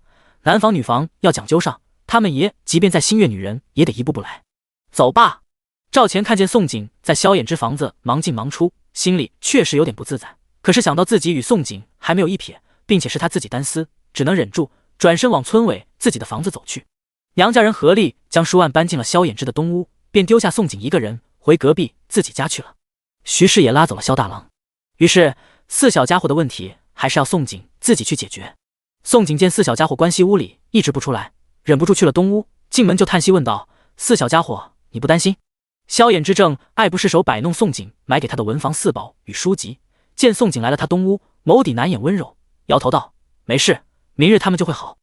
男房女房要讲究上，他们爷即便再心悦女人也得一步步来。走吧。赵钱看见宋锦在萧衍之房子忙进忙出，心里确实有点不自在，可是想到自己与宋锦还没有一撇，并且是他自己单私，只能忍住，转身往村委自己的房子走去。娘家人合力将书案搬进了萧衍之的东屋，便丢下宋锦一个人回隔壁自己家去了。徐氏也拉走了萧大郎，于是4小家伙的问题还是要宋锦自己去解决。宋锦见4小家伙关西屋里一直不出来，忍不住去了东屋，进门就叹息问道：“4小家伙，你不担心？”萧衍之正爱不释手摆弄宋锦买给他的文房4宝与书籍，见宋锦来了他东屋，眸底难掩温柔，摇头道：“没事，明日他们就会好。”“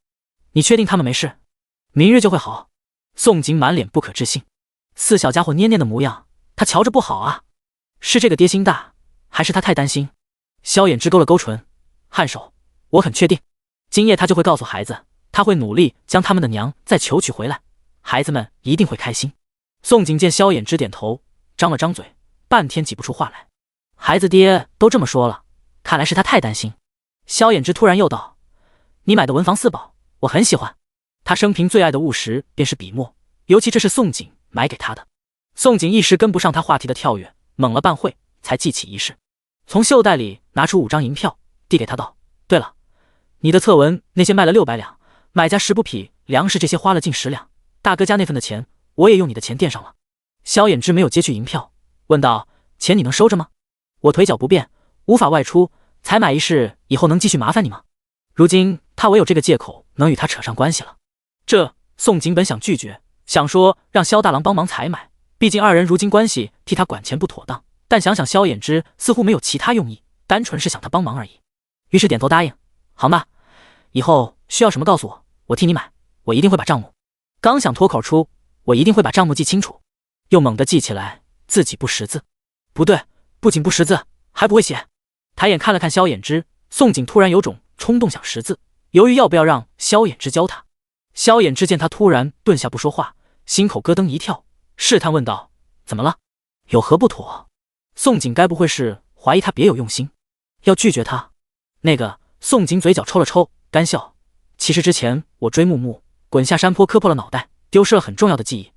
你确定他们没事？”明日就会好。宋景满脸不可置信，四小家伙蔫蔫的模样，他瞧着不好啊。是这个爹心大，还是他太担心？萧衍之勾了勾唇，颔首，我很确定，今夜他就会告诉孩子，他会努力将他们的娘再求娶回来，孩子们一定会开心。宋景见萧衍之点头，张了张嘴，半天挤不出话来。孩子爹都这么说了，看来是他太担心。萧衍之突然又道：你买的文房四宝，我很喜欢。他生平最爱的物实便是笔墨，尤其这是宋景买给他的。宋景一时跟不上他话题的跳跃，猛了半会才记起一事，从袖袋里拿出5张银票，递给他道：对了，你的策文那些卖了600两，买家食不匹，粮食这些花了近10两，大哥家那份的钱我也用你的钱垫上了。萧衍之没有接去银票，问道：钱你能收着吗？我腿脚不便，无法外出，采买一事以后能继续麻烦你吗？如今他唯有这个借口能与他扯上关系了。宋景本想拒绝，想说让萧大郎帮忙采买，毕竟2人如今关系替他管钱不妥当，但想想萧衍之似乎没有其他用意，单纯是想他帮忙而已，于是点头答应。好吧，以后需要什么告诉我，我替你买，我一定会把账目。刚想脱口出我一定会把账目记清楚，又猛地记起来自己不识字。不对，不仅不识字，还不会写。抬眼看了看萧衍之，宋景突然有种冲动想识字，犹豫要不要让萧衍之教他。萧衍之见他突然顿下不说话，心口咯噔一跳，试探问道：怎么了？有何不妥？宋景该不会是怀疑他别有用心，要拒绝他？那个，宋景嘴角抽了抽，干笑。其实之前我追木木，滚下山坡磕破了脑袋，丢失了很重要的记忆。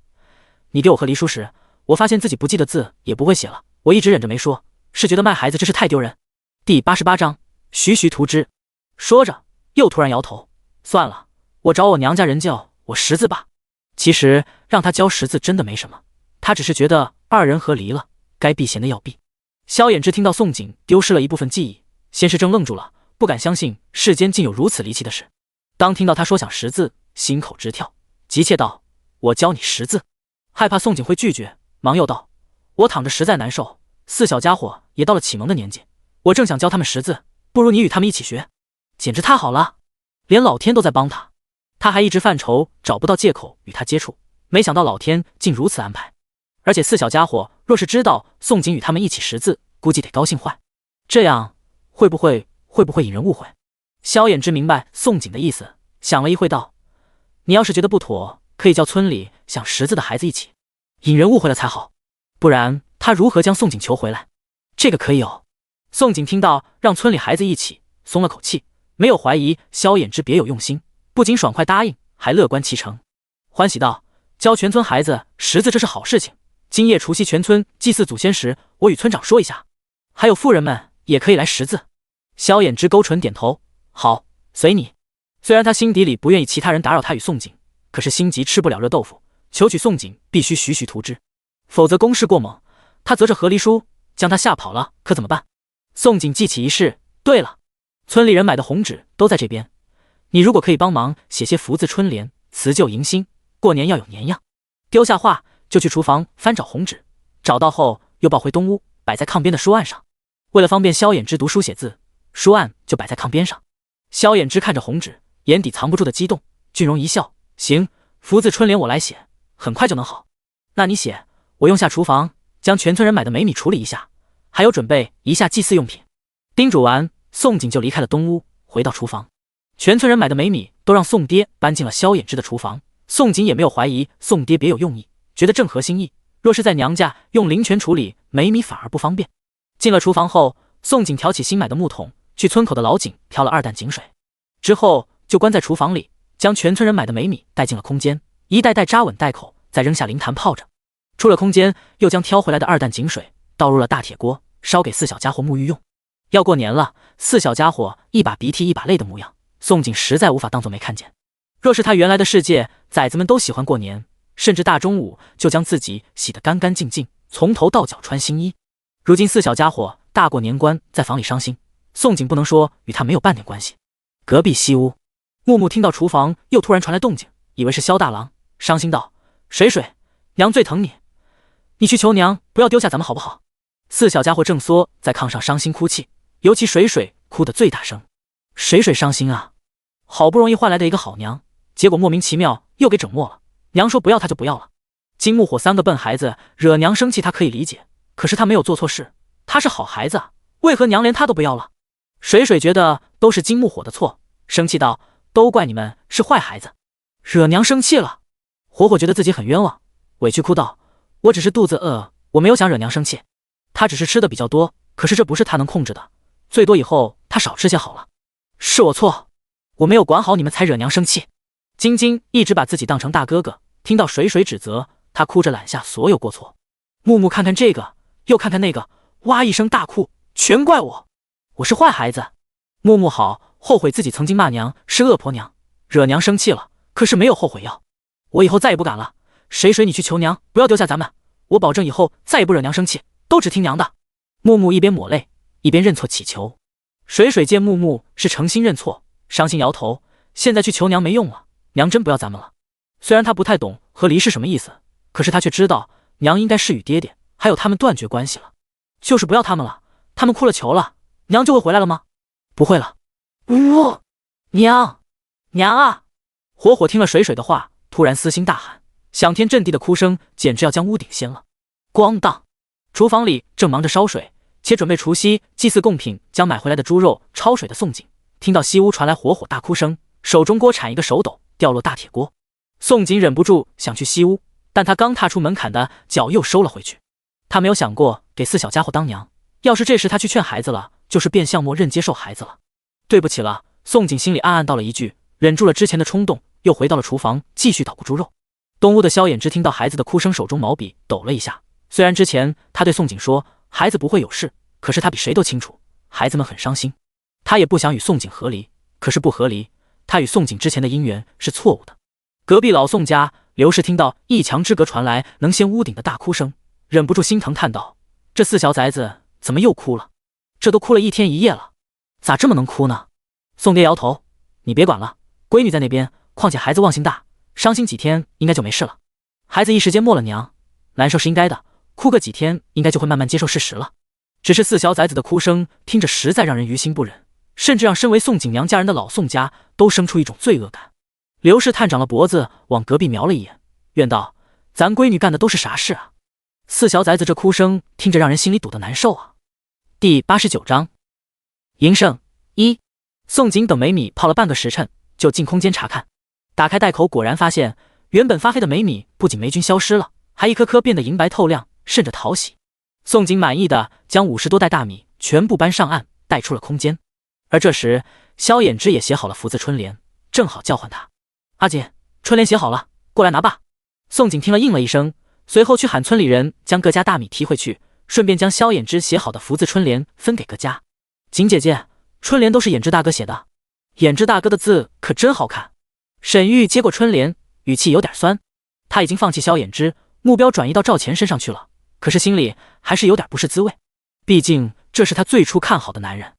你给我和黎叔时，我发现自己不记得字也不会写了，我一直忍着没说，是觉得卖孩子真是太丢人。第88章，徐徐图之。说着，又突然摇头，算了，我找我娘家人教我识字吧。其实让他教识字真的没什么，他只是觉得2人合离了，该避嫌的要避。萧衍之听到宋景丢失了一部分记忆，先是怔愣住了，不敢相信世间竟有如此离奇的事。当听到他说想识字，心口直跳，急切道：我教你识字。害怕宋景会拒绝，忙又道：我躺着实在难受，4小家伙也到了启蒙的年纪，我正想教他们识字，不如你与他们一起学，简直太好了，连老天都在帮他。他还一直犯愁找不到借口与他接触，没想到老天竟如此安排。而且4小家伙若是知道宋景与他们一起识字，估计得高兴坏。这样会不会引人误会？萧衍之明白宋景的意思，想了一会道：你要是觉得不妥，可以叫村里想识字的孩子一起，引人误会了才好，不然他如何将宋景求回来？这个可以哦。宋景听到让村里孩子一起，松了口气，没有怀疑萧衍之别有用心，不仅爽快答应，还乐观其成，欢喜道：教全村孩子识字这是好事情，今夜除夕全村祭祀祖先时，我与村长说一下，还有妇人们也可以来识字。萧衍之勾唇点头，好，随你。虽然他心底里不愿意其他人打扰他与宋景，可是心急吃不了热豆腐，求取宋景必须徐徐图之，否则攻势过猛，他择着和离书将他吓跑了，可怎么办？宋景记起一事，对了，村里人买的红纸都在这边，你如果可以帮忙写些福字春联，辞旧迎新，过年要有年样。丢下话就去厨房翻找红纸，找到后又抱回东屋，摆在炕边的书案上。为了方便萧衍之读书写字，书案就摆在炕边上。萧衍之看着红纸，眼底藏不住的激动，俊容一笑：行，福字春联我来写，很快就能好。那你写，我用下厨房将全村人买的煤米处理一下，还有准备一下祭祀用品。叮嘱完，宋景就离开了东屋，回到厨房。全村人买的煤米都让宋爹搬进了萧衍之的厨房，宋景也没有怀疑宋爹别有用意，觉得正合心意，若是在娘家用灵泉处理煤米反而不方便。进了厨房后，宋景挑起新买的木桶，去村口的老井挑了2担井水，之后就关在厨房里，将全村人买的煤米带进了空间，一袋袋扎稳袋口，再扔下灵坛泡着。出了空间，又将挑回来的2担井水倒入了大铁锅，烧给4小家伙沐浴用。要过年了，4小家伙一把鼻涕一把泪的模样，宋景实在无法当作没看见。若是他原来的世界，崽子们都喜欢过年，甚至大中午就将自己洗得干干净净，从头到脚穿新衣。如今4小家伙大过年关在房里伤心，宋景不能说与他没有半点关系。隔壁西屋，木木听到厨房又突然传来动静，以为是萧大郎，伤心道：水水，娘最疼你，你去求娘不要丢下咱们好不好？4小家伙正缩在炕上伤心哭泣，尤其水水哭得最大声。水水伤心啊，好不容易换来的一个好娘，结果莫名其妙又给整没了。娘说不要他就不要了。金木火三个笨孩子惹娘生气，他可以理解，可是他没有做错事，他是好孩子啊，为何娘连他都不要了？水水觉得都是金木火的错，生气道：都怪你们是坏孩子，惹娘生气了。火火觉得自己很冤枉，委屈哭道：我只是肚子饿，我没有想惹娘生气，他只是吃的比较多，可是这不是他能控制的，最多以后他少吃些好了。是我错，我没有管好你们才惹娘生气。晶晶一直把自己当成大哥哥，听到水水指责，他哭着揽下所有过错。木木看看这个又看看那个，哇一声大哭，全怪我，我是坏孩子。木木好后悔自己曾经骂娘是恶婆娘，惹娘生气了，可是没有后悔药。我以后再也不敢了，水水你去求娘，不要丢下咱们，我保证以后再也不惹娘生气，都只听娘的。木木一边抹泪一边认错祈求。水水见木木是诚心认错，伤心摇头，现在去求娘没用了，娘真不要咱们了。虽然他不太懂和离是什么意思，可是他却知道娘应该是与爹爹还有他们断绝关系了，就是不要他们了，他们哭了求了，娘就会回来了吗？不会了。娘娘啊！火火听了水水的话，突然撕心大喊，响天震地的哭声简直要将屋顶掀了。咣当！厨房里正忙着烧水且准备除夕祭祀贡品将买回来的猪肉焯水的宋景，听到西屋传来火火大哭声，手中锅铲一个手抖，掉落大铁锅。宋景忍不住想去西屋，但他刚踏出门槛的脚又收了回去。他没有想过给四小家伙当娘，要是这时他去劝孩子了，就是变相默认接受孩子了。对不起了，宋景心里暗暗道了一句，忍住了之前的冲动，又回到了厨房继续捣鼓猪肉。东屋的萧衍之听到孩子的哭声，手中毛笔抖了一下。虽然之前他对宋景说孩子不会有事，可是他比谁都清楚孩子们很伤心。他也不想与宋景和离，可是不和离，他与宋景之前的姻缘是错误的。隔壁老宋家，刘氏听到一墙之隔传来能掀屋顶的大哭声，忍不住心疼叹道：这四小崽子怎么又哭了？这都哭了一天一夜了，咋这么能哭呢？宋爹摇头：你别管了，闺女在那边，况且孩子忘性大，伤心几天应该就没事了。孩子一时间没了娘，难受是应该的，哭个几天应该就会慢慢接受事实了。只是四小崽子的哭声听着实在让人于心不忍，甚至让身为宋景娘家人的老宋家都生出一种罪恶感。刘氏探长了脖子往隔壁瞄了一眼，怨道：咱闺女干的都是啥事啊？四小崽子这哭声听着让人心里堵得难受啊。第89章营胜一。宋景等美米泡了半个时辰，就进空间查看。打开袋口，果然发现原本发黑的美米不仅霉菌消失了，还一颗颗变得银白透亮，甚着讨喜。宋景满意的将50多袋大米全部搬上岸，带出了空间。而这时萧衍之也写好了福字春联，正好叫唤他：阿姐，春联写好了，过来拿吧。宋景听了应了一声，随后去喊村里人将各家大米提回去，顺便将萧衍之写好的福字春联分给各家。景姐姐，春联都是衍之大哥写的，衍之大哥的字可真好看。沈玉接过春联，语气有点酸。他已经放弃萧衍之，目标转移到赵钱身上去了，可是心里还是有点不是滋味，毕竟这是他最初看好的男人。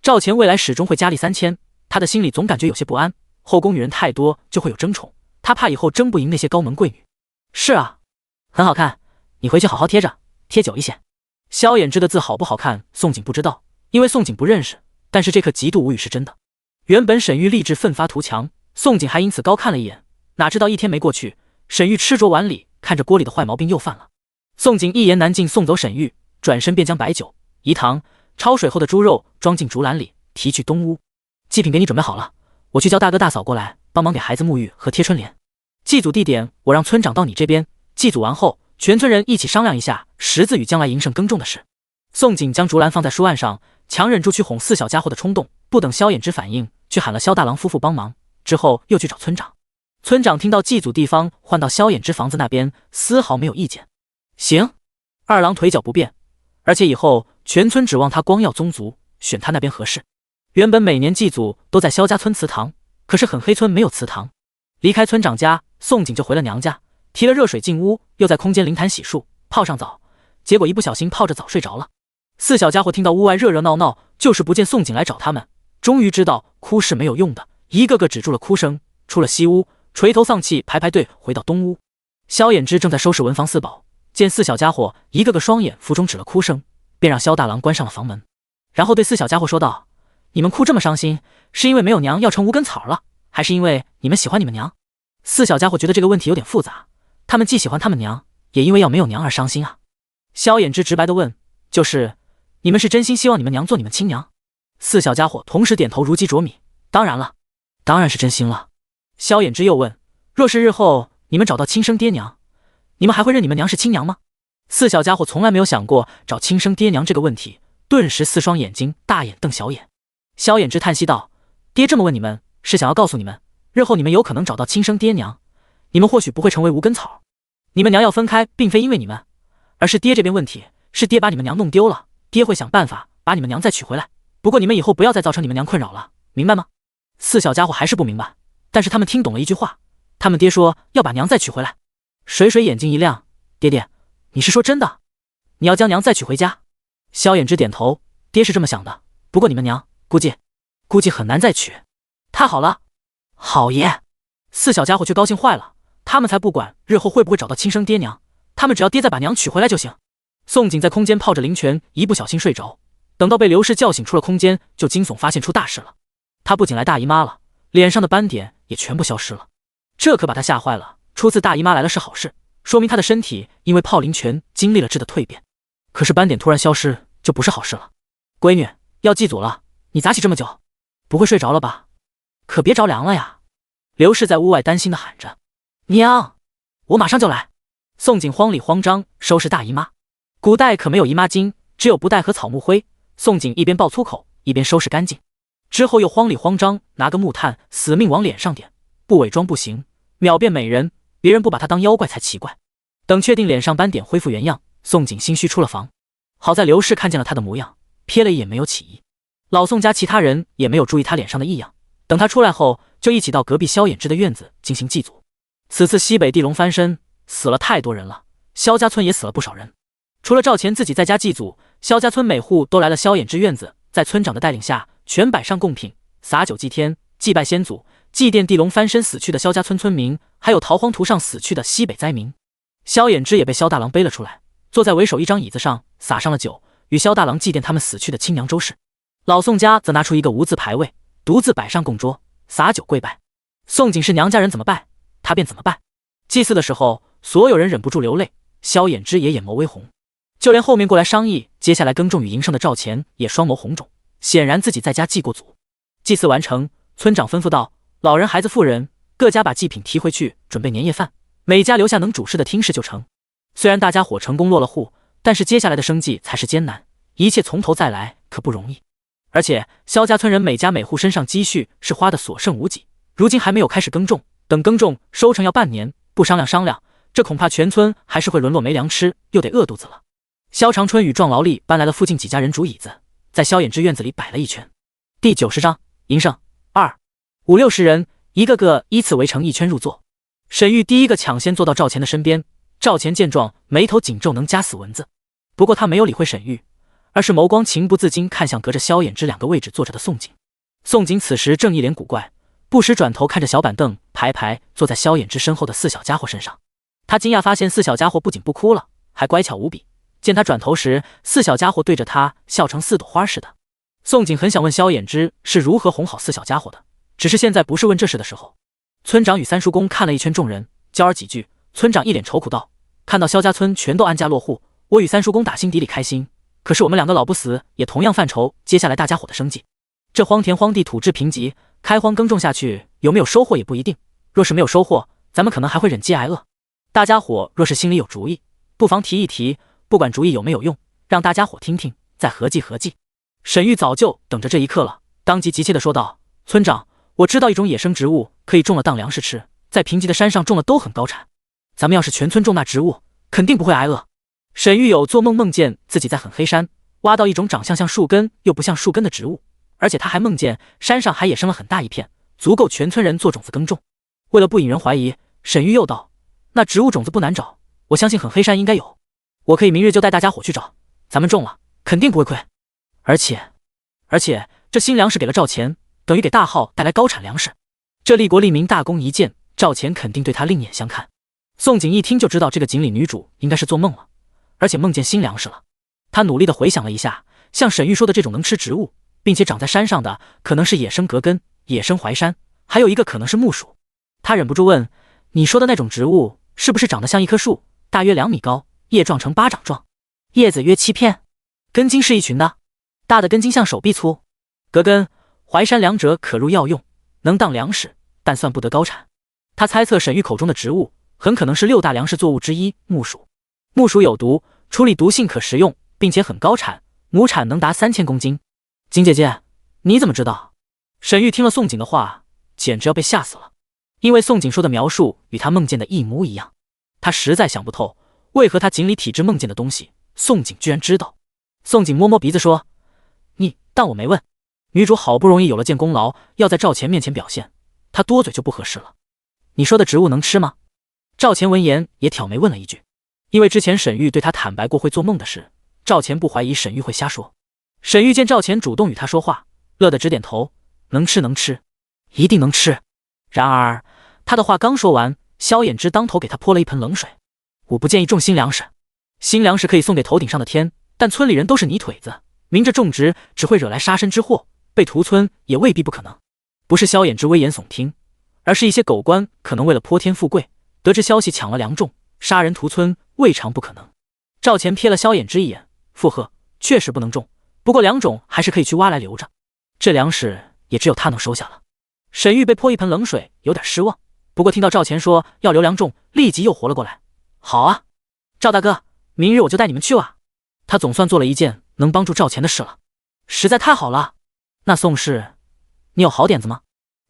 赵钱未来始终会佳丽3000，他的心里总感觉有些不安，后宫女人太多就会有争宠，他怕以后争不赢那些高门贵女。是啊，很好看，你回去好好贴着，贴久一些。萧衍之的字好不好看，宋景不知道，因为宋景不认识，但是这颗极度无语是真的。原本沈玉立志奋发图强，宋景还因此高看了一眼，哪知道一天没过去，沈玉吃着碗里，看着锅里的坏毛病又犯了。宋景一言难尽送走沈玉，转身便将白酒、饴糖、焯水后的猪肉装进竹篮里，提去东屋。祭品给你准备好了，我去叫大哥大嫂过来帮忙给孩子沐浴和贴春联。祭祖地点我让村长到你这边，祭祖完后全村人一起商量一下识字与将来营胜耕种的事。宋景将竹篮放在书案上，强忍住去哄四小家伙的冲动，不等萧衍之反应，去喊了萧大郎夫妇帮忙，之后又去找村长。村长听到祭祖地方换到萧衍之房子那边，丝毫没有意见。行，二郎腿脚不便，而且以后全村指望他光耀宗族，选他那边合适。原本每年祭祖都在萧家村祠堂，可是很黑村没有祠堂。离开村长家，宋景就回了娘家，提了热水进屋，又在空间灵坛洗漱泡上澡，结果一不小心泡着澡睡着了。四小家伙听到屋外热热闹闹，就是不见宋景来找他们，终于知道哭是没有用的，一个个止住了哭声，出了西屋，垂头丧气排队回到东屋。萧衍之正在收拾文房四宝，见四小家伙一个个双眼浮肿止了哭声，便让萧大郎关上了房门，然后对四小家伙说道：你们哭这么伤心，是因为没有娘要成无根草了，还是因为你们喜欢你们娘？四小家伙觉得这个问题有点复杂，他们既喜欢他们娘，也因为要没有娘而伤心啊。萧衍之直白地问，就是你们是真心希望你们娘做你们亲娘？四小家伙同时点头如鸡啄米，当然了，当然是真心了。萧衍之又问，若是日后你们找到亲生爹娘，你们还会认你们娘是亲娘吗？四小家伙从来没有想过找亲生爹娘这个问题，顿时四双眼睛大眼瞪小眼。萧衍之叹息道，爹这么问你们，是想要告诉你们，日后你们有可能找到亲生爹娘，你们或许不会成为无根草。你们娘要分开，并非因为你们，而是爹这边问题，是爹把你们娘弄丢了，爹会想办法把你们娘再娶回来。不过你们以后不要再造成你们娘困扰了，明白吗？四小家伙还是不明白，但是他们听懂了一句话，他们爹说要把娘再娶回来。水水眼睛一亮，爹爹，你是说真的？你要将娘再娶回家？萧衍之点头，爹是这么想的，不过你们娘估计很难再娶。太好了，好爷！四小家伙却高兴坏了，他们才不管日后会不会找到亲生爹娘，他们只要爹再把娘娶回来就行。宋景在空间泡着灵泉，一不小心睡着，等到被刘氏叫醒出了空间，就惊悚发现出大事了。他不仅来大姨妈了，脸上的斑点也全部消失了，这可把他吓坏了。初次大姨妈来了是好事，说明他的身体因为泡灵泉经历了质的蜕变。可是斑点突然消失就不是好事了。闺女，要祭祖了，你咋起这么久？不会睡着了吧？可别着凉了呀！刘氏在屋外担心地喊着。娘，我马上就来。宋景慌里慌张收拾大姨妈。古代可没有姨妈巾，只有布袋和草木灰。宋景一边爆粗口，一边收拾干净，之后又慌里慌张拿个木炭死命往脸上点，不伪装不行，秒变美人，别人不把他当妖怪才奇怪。等确定脸上斑点恢复原样，宋景心虚出了房。好在刘氏看见了他的模样，瞥了一眼没有起疑。老宋家其他人也没有注意他脸上的异样，等他出来后，就一起到隔壁萧衍之的院子进行祭祖。此次西北地龙翻身，死了太多人了，萧家村也死了不少人。除了赵钱自己在家祭祖，萧家村每户都来了萧衍之院子，在村长的带领下，全摆上贡品，洒酒祭天，祭拜先祖，祭奠地龙翻身死去的萧家村村民，还有逃荒途上死去的西北灾民。萧衍之也被萧大郎背了出来，坐在为首一张椅子上，撒上了酒，与萧大郎祭奠他们死去的亲娘周氏。老宋家则拿出一个无字牌位，独自摆上供桌，洒酒跪拜。宋景是娘家人怎么拜，他便怎么拜。祭祀的时候，所有人忍不住流泪，萧衍之也眼眸微红，就连后面过来商议接下来耕种与营生的赵钱也双眸红肿，显然自己在家祭过祖。祭祀完成，村长吩咐道：老人、孩子、妇人各家把祭品提回去，准备年夜饭，每家留下能主事的听事就成。虽然大家伙成功落了户，但是接下来的生计才是艰难，一切从头再来可不容易。而且萧家村人每家每户身上积蓄是花的所剩无几，如今还没有开始耕种，等耕种收成要半年，不商量，这恐怕全村还是会沦落没粮吃，又得饿肚子了。萧长春与壮劳力搬来了附近几家人主椅子，在萧衍之院子里摆了一圈。第90章营生2，5、60人，一个个依次围成一圈入座。沈玉第一个抢先坐到赵钱的身边，赵钱见状，眉头紧皱，能夹死蚊子。不过他没有理会沈玉，而是眸光情不自禁看向隔着萧衍之两个位置坐着的宋景。宋景此时正一脸古怪，不时转头看着小板凳排排坐在萧衍之身后的四小家伙身上。他惊讶发现四小家伙不仅不哭了，还乖巧无比。见他转头时，四小家伙对着他笑成4朵花似的。宋景很想问萧衍之是如何哄好四小家伙的，只是现在不是问这事的时候。村长与三叔公看了一圈众人，交耳几句。村长一脸愁苦道：看到萧家村全都安家落户，我与三叔公打心底里开心，可是我们两个老不死也同样犯愁接下来大家伙的生计。这荒田荒地土质贫瘠，开荒耕种下去有没有收获也不一定，若是没有收获，咱们可能还会忍饥挨饿。大家伙若是心里有主意，不妨提一提，不管主意有没有用，让大家伙听听，再合计合计。沈玉早就等着这一刻了，当即急切地说道：村长，我知道一种野生植物可以种了当粮食吃，在贫瘠的山上种了都很高产，咱们要是全村种那植物，肯定不会挨饿。沈玉有做梦梦见自己在很黑山挖到一种长相像树根又不像树根的植物，而且他还梦见山上还野生了很大一片，足够全村人做种子耕种。为了不引人怀疑，沈玉又道：那植物种子不难找，我相信很黑山应该有，我可以明日就带大家伙去找，咱们种了肯定不会亏。而且这新粮食给了赵钱，等于给大号带来高产粮食，这利国利民大功一件，赵钱肯定对他另眼相看。宋景一听就知道这个锦鲤女主应该是做梦了，而且梦见新粮食了。他努力地回想了一下，像沈玉说的这种能吃植物并且长在山上的，可能是野生葛根、野生淮山，还有一个可能是木薯。他忍不住问：你说的那种植物是不是长得像一棵树，大约2米高，叶状成巴掌状，叶子约7片，根茎是一群的，大的根茎像手臂粗，葛根、淮山两者可入药用，能当粮食，但算不得高产。他猜测沈玉口中的植物很可能是6大粮食作物之一木薯。木薯有毒，处理毒性可食用，并且很高产，亩产能达3000公斤。金姐姐，你怎么知道？沈玉听了宋景的话，简直要被吓死了，因为宋景说的描述与他梦见的一模一样。他实在想不透，为何他锦鲤体质梦见的东西，宋景居然知道。宋景摸摸鼻子说：“你当我没问。”女主好不容易有了件功劳，要在赵钱面前表现，他多嘴就不合适了。你说的植物能吃吗？赵钱闻言也挑眉问了一句，因为之前沈玉对他坦白过会做梦的事，赵钱不怀疑沈玉会瞎说。沈玉见赵钱主动与他说话，乐得直点头，能吃能吃，一定能吃。然而他的话刚说完，萧衍之当头给他泼了一盆冷水。我不建议种新粮食，新粮食可以送给头顶上的天，但村里人都是泥腿子，明着种植只会惹来杀身之祸，被屠村也未必不可能。不是萧衍之危言耸听，而是一些狗官可能为了泼天富贵，得知消息抢了粮种，杀人屠村未尝不可能。赵钱瞥了萧衍之一眼，附和：确实不能种，不过粮种还是可以去挖来留着，这粮食也只有他能收下了。沈玉被泼一盆冷水，有点失望，不过听到赵钱说要留粮种，立即又活了过来。好啊，赵大哥，明日我就带你们去啊。他总算做了一件能帮助赵钱的事了，实在太好了。那宋氏，你有好点子吗？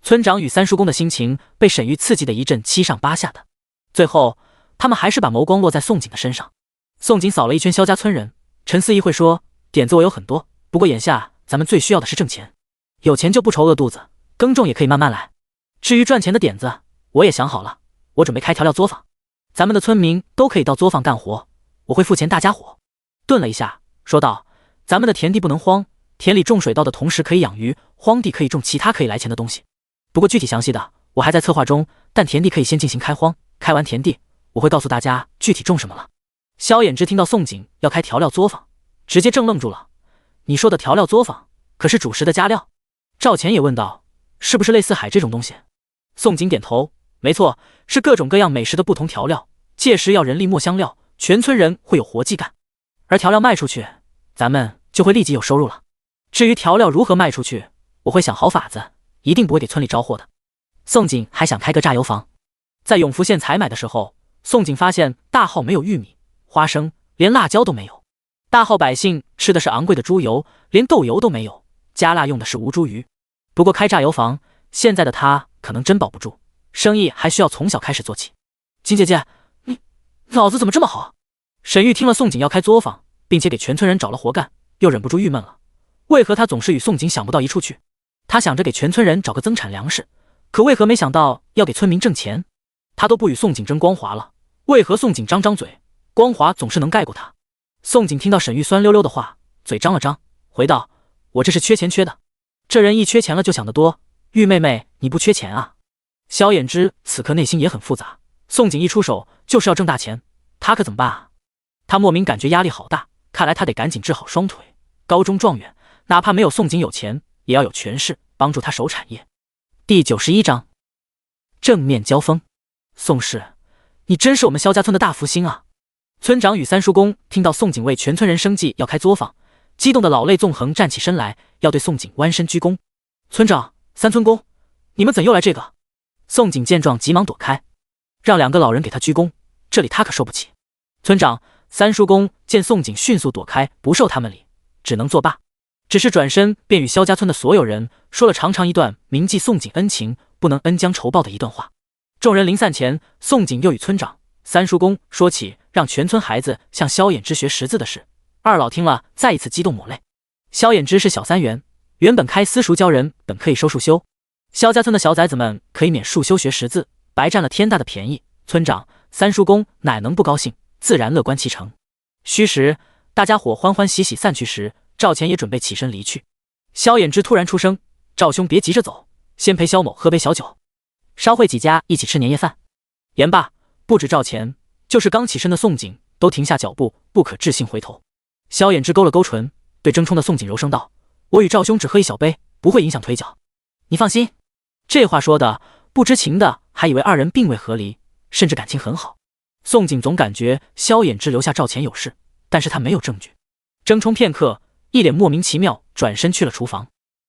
村长与三叔公的心情被沈玉刺激的一阵七上八下的，最后他们还是把眸光落在宋景的身上。宋景扫了一圈萧家村人，沉思一会说：点子我有很多，不过眼下咱们最需要的是挣钱，有钱就不愁饿肚子，耕种也可以慢慢来。至于赚钱的点子，我也想好了，我准备开调料作坊，咱们的村民都可以到作坊干活，我会付钱大家伙。顿了一下，说道：咱们的田地不能荒，田里种水稻的同时可以养鱼，荒地可以种其他可以来钱的东西。不过具体详细的我还在策划中，但田地可以先进行开荒，开完田地我会告诉大家具体种什么了。萧衍之听到宋景要开调料作坊，直接怔愣住了。你说的调料作坊可是主食的加料？赵钱也问道：是不是类似海这种东西？宋景点头，没错，是各种各样美食的不同调料，届时要人力磨香料，全村人会有活计干，而调料卖出去，咱们就会立即有收入了。至于调料如何卖出去，我会想好法子，一定不会给村里招祸的。宋景还想开个榨油坊。在永福县采买的时候，宋景发现大号没有玉米、花生，连辣椒都没有。大号百姓吃的是昂贵的猪油，连豆油都没有，加辣用的是无猪鱼。不过开榨油坊，现在的他可能真保不住，生意还需要从小开始做起。金姐姐，你脑子怎么这么好？沈玉听了宋景要开作坊，并且给全村人找了活干，又忍不住郁闷了。为何他总是与宋景想不到一处去？他想着给全村人找个增产粮食，可为何没想到要给村民挣钱？他都不与宋景争光华了，为何宋景张张嘴，光华总是能盖过他？宋景听到沈玉酸溜溜的话，嘴张了张，回道：我这是缺钱缺的。这人一缺钱了就想得多，玉妹妹你不缺钱啊？萧衍之此刻内心也很复杂，宋景一出手就是要挣大钱，他可怎么办啊？他莫名感觉压力好大，看来他得赶紧治好双腿。高中状元，哪怕没有宋景有钱，也要有权势帮助他守产业。第91章正面交锋。宋氏，你真是我们萧家村的大福星啊！村长与三叔公听到宋景为全村人生计要开作坊，激动的老泪纵横，站起身来要对宋景弯身鞠躬。村长、三村公，你们怎又来这个？宋景见状急忙躲开，让2个老人给他鞠躬，这里他可受不起。村长、三叔公见宋景迅速躲开，不受他们理，只能作罢，只是转身便与萧家村的所有人说了长长一段铭记宋景恩情，不能恩将仇报的一段话。众人临散前，宋景又与村长、三叔公说起让全村孩子向萧衍之学识字的事。二老听了，再一次激动抹泪。萧衍之是小3元，原本开私塾教人，本可以收束修，萧家村的小崽子们可以免束修学识字，白占了天大的便宜。村长、三叔公哪能不高兴，自然乐观其成。虚时，大家伙欢欢喜喜散去时，赵钱也准备起身离去。萧衍之突然出声：赵兄别急着走，先陪萧某喝杯小酒，稍会几家一起吃年夜饭。言罢，不止赵钱，就是刚起身的宋景都停下脚步，不可置信回头。萧衍之勾了勾唇，对争冲的宋景柔声道：我与赵兄只喝一小杯，不会影响腿脚，你放心。这话说的不知情的还以为2人并未和离，甚至感情很好。宋景总感觉萧衍之留下赵钱有事，但是他没有证据。争冲片刻，一脸莫名其妙，转身去了厨房。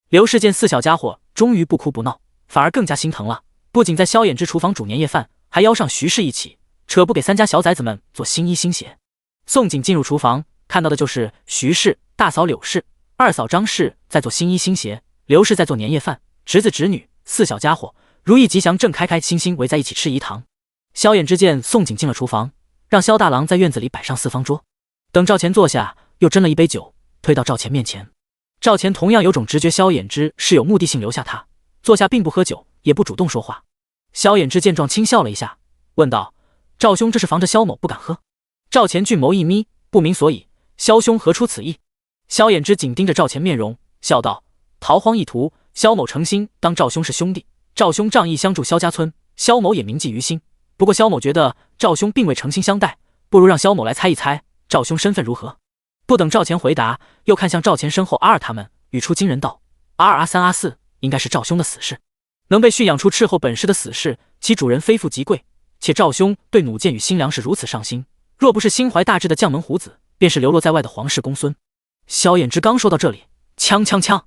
刘氏见四小家伙终于不哭不闹，反而更加心疼了，不仅在萧衍之厨房煮年夜饭，还邀上徐氏一起，扯不给三家小崽子们做新衣新鞋。宋景进入厨房，看到的就是徐氏、大嫂柳氏、二嫂张氏在做新衣新鞋，刘氏在做年夜饭，侄子侄女四小家伙如意吉祥，正开开心心围在一起吃饴糖。萧衍之见宋景进了厨房，让萧大郎在院子里摆上四方桌，等赵钱坐下，又斟了一杯酒推到赵钱面前。赵钱同样有种直觉，萧衍之是有目的性留下他，坐下并不喝酒，也不主动说话。萧衍之见状轻笑了一下，问道：赵兄这是防着萧某不敢喝？赵钱俊眸一眯，不明所以，萧兄何出此意？萧衍之紧盯着赵钱面容，笑道：逃荒一途，萧某诚心当赵兄是兄弟，赵兄仗义相助萧家村，萧某也铭记于心。不过萧某觉得赵兄并未诚心相待，不如让萧某来猜一猜赵兄身份如何。不等赵钱回答，又看向赵钱身后阿二他们，语出惊人道：阿二、阿三、阿四应该是赵兄的死士，能被驯养出斥候本事的死士，其主人非富即贵，且赵兄对弩箭与新粮食如此上心，若不是心怀大志的将门虎子，便是流落在外的皇室公孙。萧衍之刚说到这里，枪枪枪，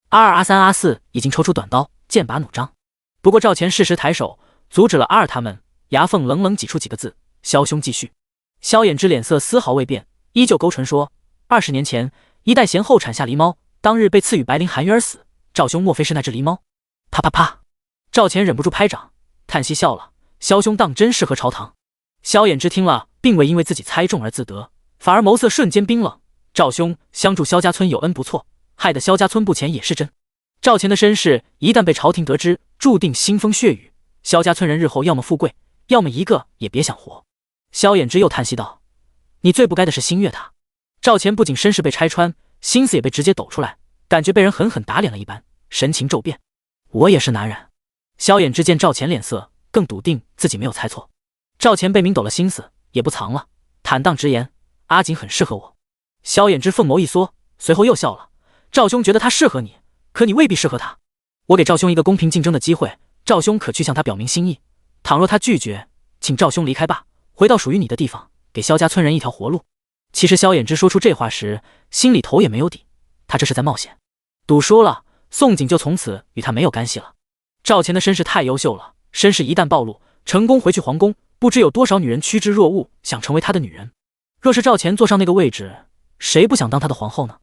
阿二、阿三、阿四已经抽出短刀，剑拔弩张。不过赵钱适时抬手阻止了阿二他们，牙缝冷冷挤出几个字：萧兄继续。萧衍之脸色丝毫未变，依旧勾唇说：20年前，一代贤后产下狸猫，当日被赐予白绫含鱼而死。赵兄莫非是那只狸猫？啪啪啪！赵钱忍不住拍掌，叹息笑了：萧兄当真适合朝堂。萧衍之听了，并未因为自己猜中而自得，反而眸色瞬间冰冷：赵兄相助萧家村有恩不错，害得萧家村不前也是真。赵钱的身世一旦被朝廷得知，注定腥风血雨，萧家村人日后要么富贵，要么一个也别想活。萧衍之又叹息道：你最不该的是心悦他。赵钱不仅身世被拆穿，心思也被直接抖出来，感觉被人狠狠打脸了一般，神情骤变。我也是男人。萧衍之见赵钱脸色，更笃定自己没有猜错。赵钱被明抖了心思，也不藏了，坦荡直言：阿锦很适合我。萧衍之凤眸一缩，随后又笑了：赵兄觉得他适合你，可你未必适合他。我给赵兄一个公平竞争的机会，赵兄可去向他表明心意。倘若他拒绝，请赵兄离开吧，回到属于你的地方，给萧家村人一条活路。其实萧衍之说出这话时，心里头也没有底，他这是在冒险。赌输了，宋景就从此与他没有干系了。赵钱的身世太优秀了，身世一旦暴露，成功回去皇宫，不知有多少女人趋之若鹜，想成为他的女人。若是赵钱坐上那个位置，谁不想当他的皇后呢？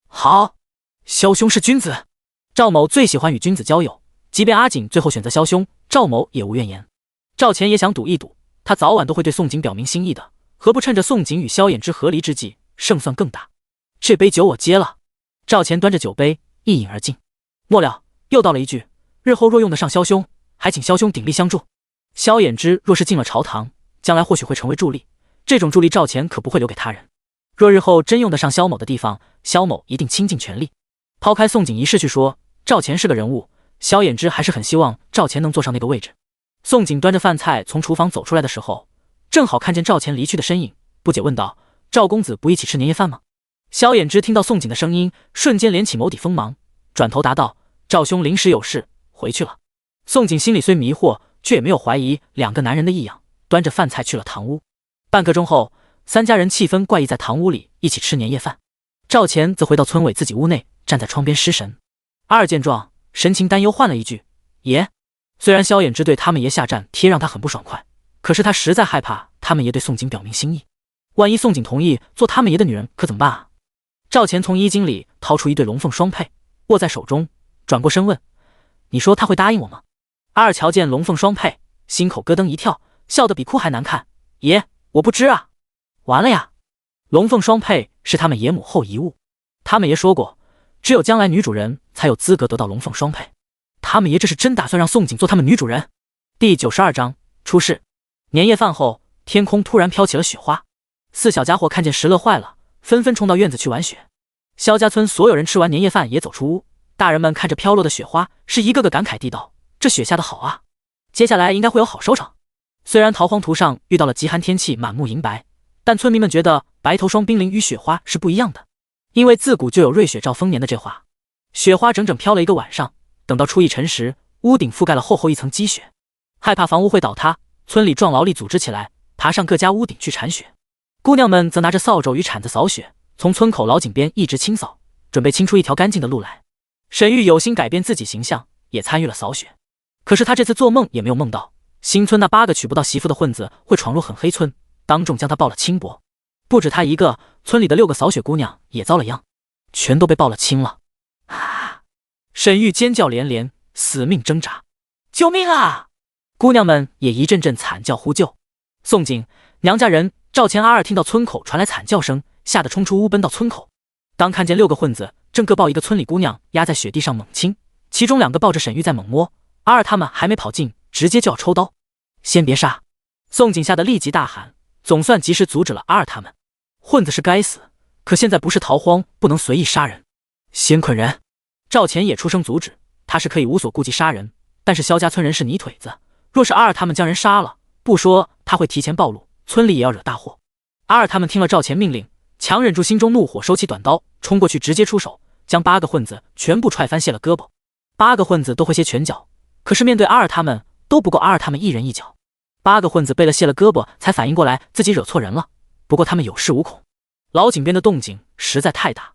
好，萧兄是君子。赵某最喜欢与君子交友，即便阿锦最后选择萧兄，赵某也无怨言。赵钱也想赌一赌，他早晚都会对宋景表明心意的，何不趁着宋景与萧衍之合离之际，胜算更大。这杯酒我接了。赵钱端着酒杯一饮而尽，末了又道了一句：日后若用得上萧兄，还请萧兄鼎力相助。萧衍之若是进了朝堂，将来或许会成为助力，这种助力赵钱可不会留给他人。若日后真用得上萧某的地方，萧某一定倾尽全力。抛开宋景一事去说，赵钱是个人物，萧衍之还是很希望赵钱能坐上那个位置。宋景端着饭菜从厨房走出来的时候，正好看见赵钱离去的身影，不解问道：赵公子不一起吃年夜饭吗？萧衍之听到宋景的声音，瞬间敛起眸底锋芒，转头答道：赵兄临时有事回去了。宋景心里虽迷惑，却也没有怀疑两个男人的异样，端着饭菜去了堂屋。半个钟后，三家人气氛怪异，在堂屋里一起吃年夜饭。赵钱则回到村委自己屋内，站在窗边失神。阿二见状，神情担忧，唤了一句：爷。虽然萧衍之对他们爷下战帖让他很不爽快，可是他实在害怕他们爷对宋景表明心意，万一宋景同意做他们爷的女人，可怎么办啊？赵钱从衣襟里掏出一对龙凤双佩，握在手中，转过身问：你说他会答应我吗？阿二瞧见龙凤双佩，心口咯噔一跳，笑得比哭还难看：爷，我不知啊。完了呀，龙凤双佩是他们爷母后遗物，他们爷说过，只有将来女主人才有资格得到龙凤双佩。他们爷这是真打算让宋景做他们女主人。第92章出事。年夜饭后，天空突然飘起了雪花，四小家伙看见时乐坏了，纷纷冲到院子去玩雪。萧家村所有人吃完年夜饭也走出屋，大人们看着飘落的雪花，是一个个感慨地道：这雪下得好啊，接下来应该会有好收成。虽然逃荒途上遇到了极寒天气，满目银白，但村民们觉得白头霜冰凌与雪花是不一样的，因为自古就有瑞雪兆丰年的这话。雪花整整飘了一个晚上，等到初一晨时，屋顶覆盖了厚厚一层积雪，害怕房屋会倒塌，村里壮劳力组织起来，爬上各家屋顶去铲雪。姑娘们则拿着扫帚与铲子扫雪，从村口老井边一直清扫，准备清出一条干净的路来。沈玉有心改变自己形象，也参与了扫雪。可是他这次做梦也没有梦到，新村那8个娶不到媳妇的混子会闯入狠黑村，当众将他报了轻薄。不止他一个，村里的6个扫雪姑娘也遭了殃，全都被报了轻了。啊！沈玉尖叫连连，死命挣扎，救命啊！姑娘们也一阵阵惨叫呼救。宋景、娘家人、赵钱、阿二听到村口传来惨叫声，吓得冲出屋奔到村口。当看见6个混子正各抱一个村里姑娘压在雪地上猛亲，其中2个抱着沈玉在猛摸，阿二他们还没跑近，直接就要抽刀。先别杀！宋景吓得立即大喊，总算及时阻止了阿二他们。混子是该死，可现在不是逃荒，不能随意杀人。先捆人！赵钱也出声阻止，他是可以无所顾忌杀人，但是萧家村人是泥腿子，若是阿二他们将人杀了，不说他会提前暴露，村里也要惹大祸。阿二他们听了赵钱命令，强忍住心中怒火，收起短刀，冲过去直接出手，将8个混子全部踹翻，卸了胳膊。8个混子都会些拳脚，可是面对阿二他们都不够阿二他们一人一脚。8个混子被了卸了胳膊，才反应过来自己惹错人了。不过他们有恃无恐，老井边的动静实在太大。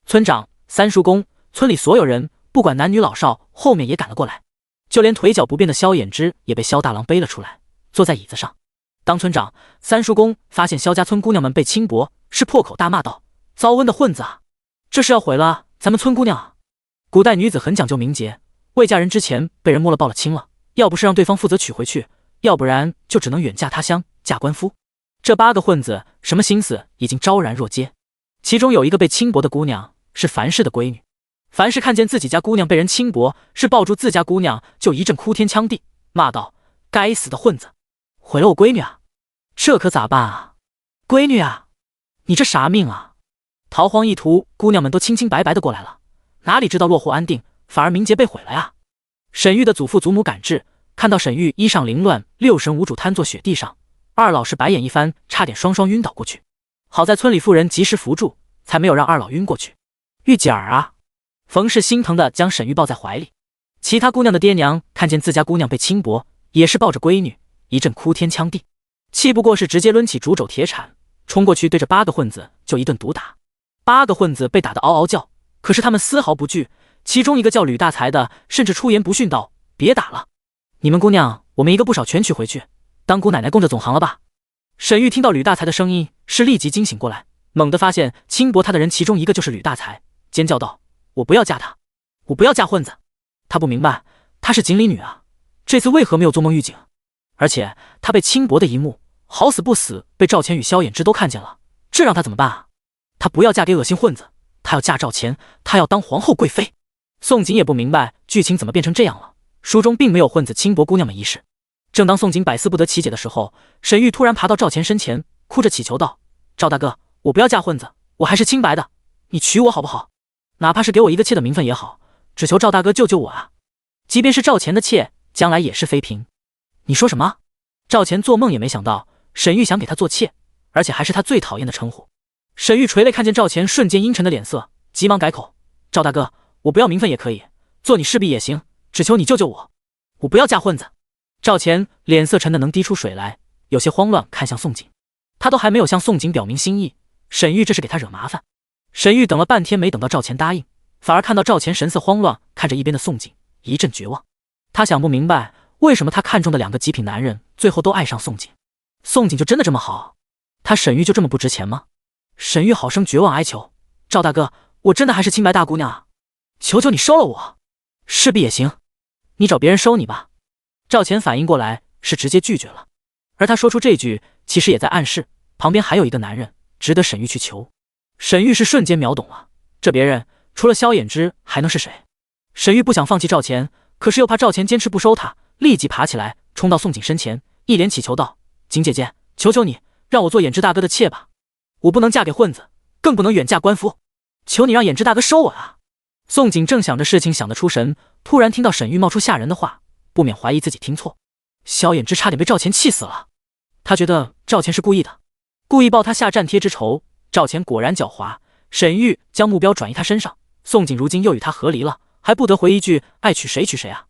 村长、三叔公、村里所有人，不管男女老少，后面也赶了过来。就连腿脚不便的萧衍之也被萧大郎背了出来，坐在椅子上。当村长、三叔公发现萧家村姑娘们被轻薄，是破口大骂道：“糟温的混子啊！这是要毁了咱们村姑娘啊！”古代女子很讲究名节，未嫁人之前被人摸了报了亲了，要不是让对方负责娶回去，要不然就只能远嫁他乡，嫁官夫。这8个混子什么心思已经昭然若揭。其中有一个被轻薄的姑娘是樊氏的闺女，樊氏看见自己家姑娘被人轻薄，是抱住自家姑娘就一阵哭天抢地，骂道：“该死的混子，毁了我闺女啊！这可咋办啊？闺女啊，你这啥命啊？”逃荒一途，姑娘们都清清白白的过来了，哪里知道落户安定，反而名节被毁了呀！沈玉的祖父祖母赶至，看到沈玉衣裳凌乱，六神无主瘫坐雪地上，二老是白眼一翻，差点双双晕倒过去。好在村里妇人及时扶住，才没有让二老晕过去。玉姐儿啊！冯氏心疼的将沈玉抱在怀里。其他姑娘的爹娘看见自家姑娘被轻薄，也是抱着闺女，一阵哭天抢地，气不过是直接抡起竹肘铁铲，冲过去对着8个混子就一顿毒打。8个混子被打得嗷嗷叫，可是他们丝毫不惧。其中一个叫吕大才的，甚至出言不逊道：“别打了，你们姑娘我们一个不少全娶回去，当姑奶奶供着总行了吧？”沈玉听到吕大才的声音，是立即惊醒过来，猛地发现轻薄他的人其中一个就是吕大才，尖叫道：“我不要嫁他，我不要嫁混子！”他不明白，她是锦鲤女啊，这次为何没有做梦预警？而且她被轻薄的一幕，好死不死被赵钱与萧衍之都看见了，这让她怎么办啊？她不要嫁给恶心混子，她要嫁赵钱，她要当皇后贵妃。宋锦也不明白剧情怎么变成这样了，书中并没有混子轻薄姑娘们一事。正当宋锦百思不得其解的时候，沈玉突然爬到赵钱身前，哭着祈求道：“赵大哥，我不要嫁混子，我还是清白的，你娶我好不好？哪怕是给我一个妾的名分也好，只求赵大哥救救我啊！即便是赵钱的妾，将来也是妃嫔。”你说什么？赵钱做梦也没想到沈玉想给他做妾，而且还是他最讨厌的称呼。沈玉垂泪看见赵钱瞬间阴沉的脸色，急忙改口：“赵大哥，我不要名分也可以，做你侍婢也行，只求你救救我，我不要嫁混子。”赵钱脸色沉得能滴出水来，有些慌乱看向宋锦，他都还没有向宋锦表明心意，沈玉这是给他惹麻烦。沈玉等了半天没等到赵钱答应，反而看到赵钱神色慌乱，看着一边的宋锦，一阵绝望。他想不明白，为什么他看中的2个极品男人最后都爱上宋锦？宋锦就真的这么好？他沈玉就这么不值钱吗？沈玉好生绝望哀求：“赵大哥，我真的还是清白大姑娘啊，求求你收了我，侍婢也行，你找别人收你吧。”赵钱反应过来，是直接拒绝了。而他说出这句，其实也在暗示旁边还有一个男人值得沈玉去求。沈玉是瞬间秒懂了，这别人除了萧衍之还能是谁？沈玉不想放弃赵钱，可是又怕赵钱坚持不收他，立即爬起来冲到宋锦身前，一脸乞求道：“锦姐姐，求求你让我做衍之大哥的妾吧，我不能嫁给混子，更不能远嫁官夫，求你让衍之大哥收我啊！”宋锦正想着事情想得出神，突然听到沈玉冒出吓人的话，不免怀疑自己听错。萧衍之差点被赵钱气死了，他觉得赵钱是故意的，故意报他下战帖之仇。赵钱果然狡猾，沈玉将目标转移他身上，宋锦如今又与他和离了，还不得回一句爱娶谁娶谁啊？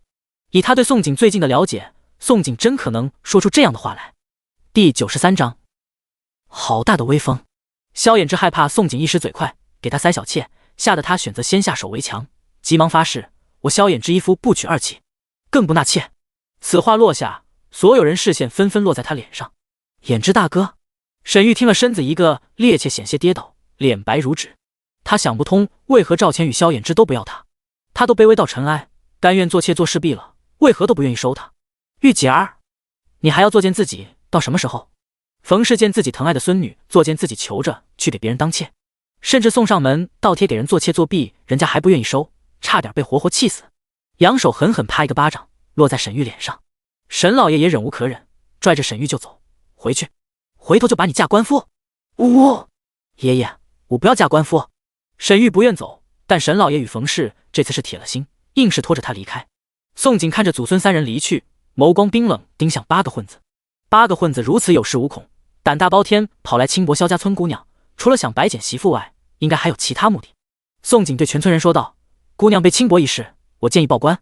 以他对宋锦最近的了解，宋景真可能说出这样的话来。第93章，好大的威风！萧衍之害怕宋景一时嘴快，给他塞小妾，吓得他选择先下手为强，急忙发誓：我萧衍之一夫不娶二妻，更不纳妾。此话落下，所有人视线纷纷落在他脸上。衍之大哥，沈玉听了身子一个趔趄，险些跌倒，脸白如纸。他想不通为何赵钱与萧衍之都不要他，他都卑微到尘埃，甘愿做妾做侍婢了，为何都不愿意收他？玉姐儿，你还要作践自己到什么时候？冯氏见自己疼爱的孙女作践自己，求着去给别人当妾，甚至送上门倒贴给人做妾作婢，人家还不愿意收，差点被活活气死。扬手狠狠啪一个巴掌落在沈玉脸上。沈老爷也忍无可忍，拽着沈玉就走。回去，回头就把你嫁官夫。呜，爷爷，我不要嫁官夫。沈玉不愿走，但沈老爷与冯氏这次是铁了心，硬是拖着他离开。宋景看着祖孙三人离去，眸光冰冷，盯向八个混子。八个混子如此有恃无恐，胆大包天，跑来轻薄萧家村姑娘，除了想白捡媳妇外，应该还有其他目的。宋景对全村人说道：姑娘被轻薄一事，我建议报官。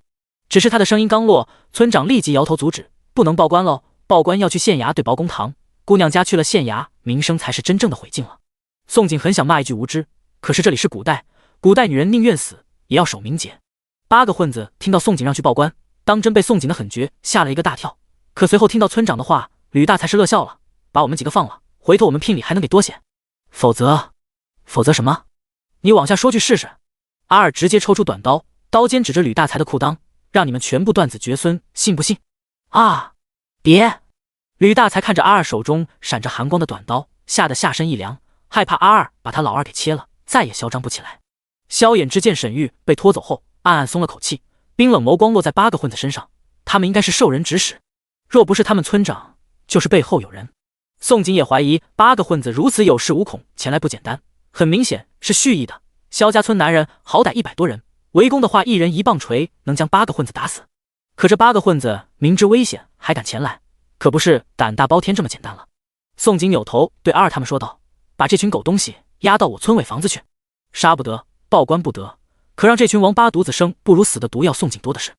只是他的声音刚落，村长立即摇头阻止：不能报官喽，报官要去县衙对薄公堂，姑娘家去了县衙，名声才是真正的毁尽了。宋景很想骂一句无知，可是这里是古代，古代女人宁愿死也要守名节。八个混子听到宋景让去报官，当真被宋景的狠绝吓了一个大跳，可随后听到村长的话，吕大才是乐笑了：把我们几个放了，回头我们聘礼还能给多些。否则什么？你往下说句试试。阿二直接抽出短刀，刀尖指着吕大才的裤裆，让你们全部断子绝孙，信不信？啊！别！吕大才看着阿二手中闪着寒光的短刀，吓得下身一凉，害怕阿二把他老二给切了，再也嚣张不起来。萧衍之见沈玉被拖走后，暗暗松了口气，冰冷眸光落在八个混子身上，他们应该是受人指使，若不是他们村长，就是背后有人。宋景也怀疑八个混子如此有恃无恐前来不简单，很明显是蓄意的。萧家村男人好歹100多人，围攻的话一人一棒锤能将八个混子打死，可这八个混子明知危险还敢前来，可不是胆大包天这么简单了。宋景扭头对阿二他们说道：把这群狗东西押到我村尾房子去，杀不得，报官不得，可让这群王八犊子生不如死的毒药宋景多的是，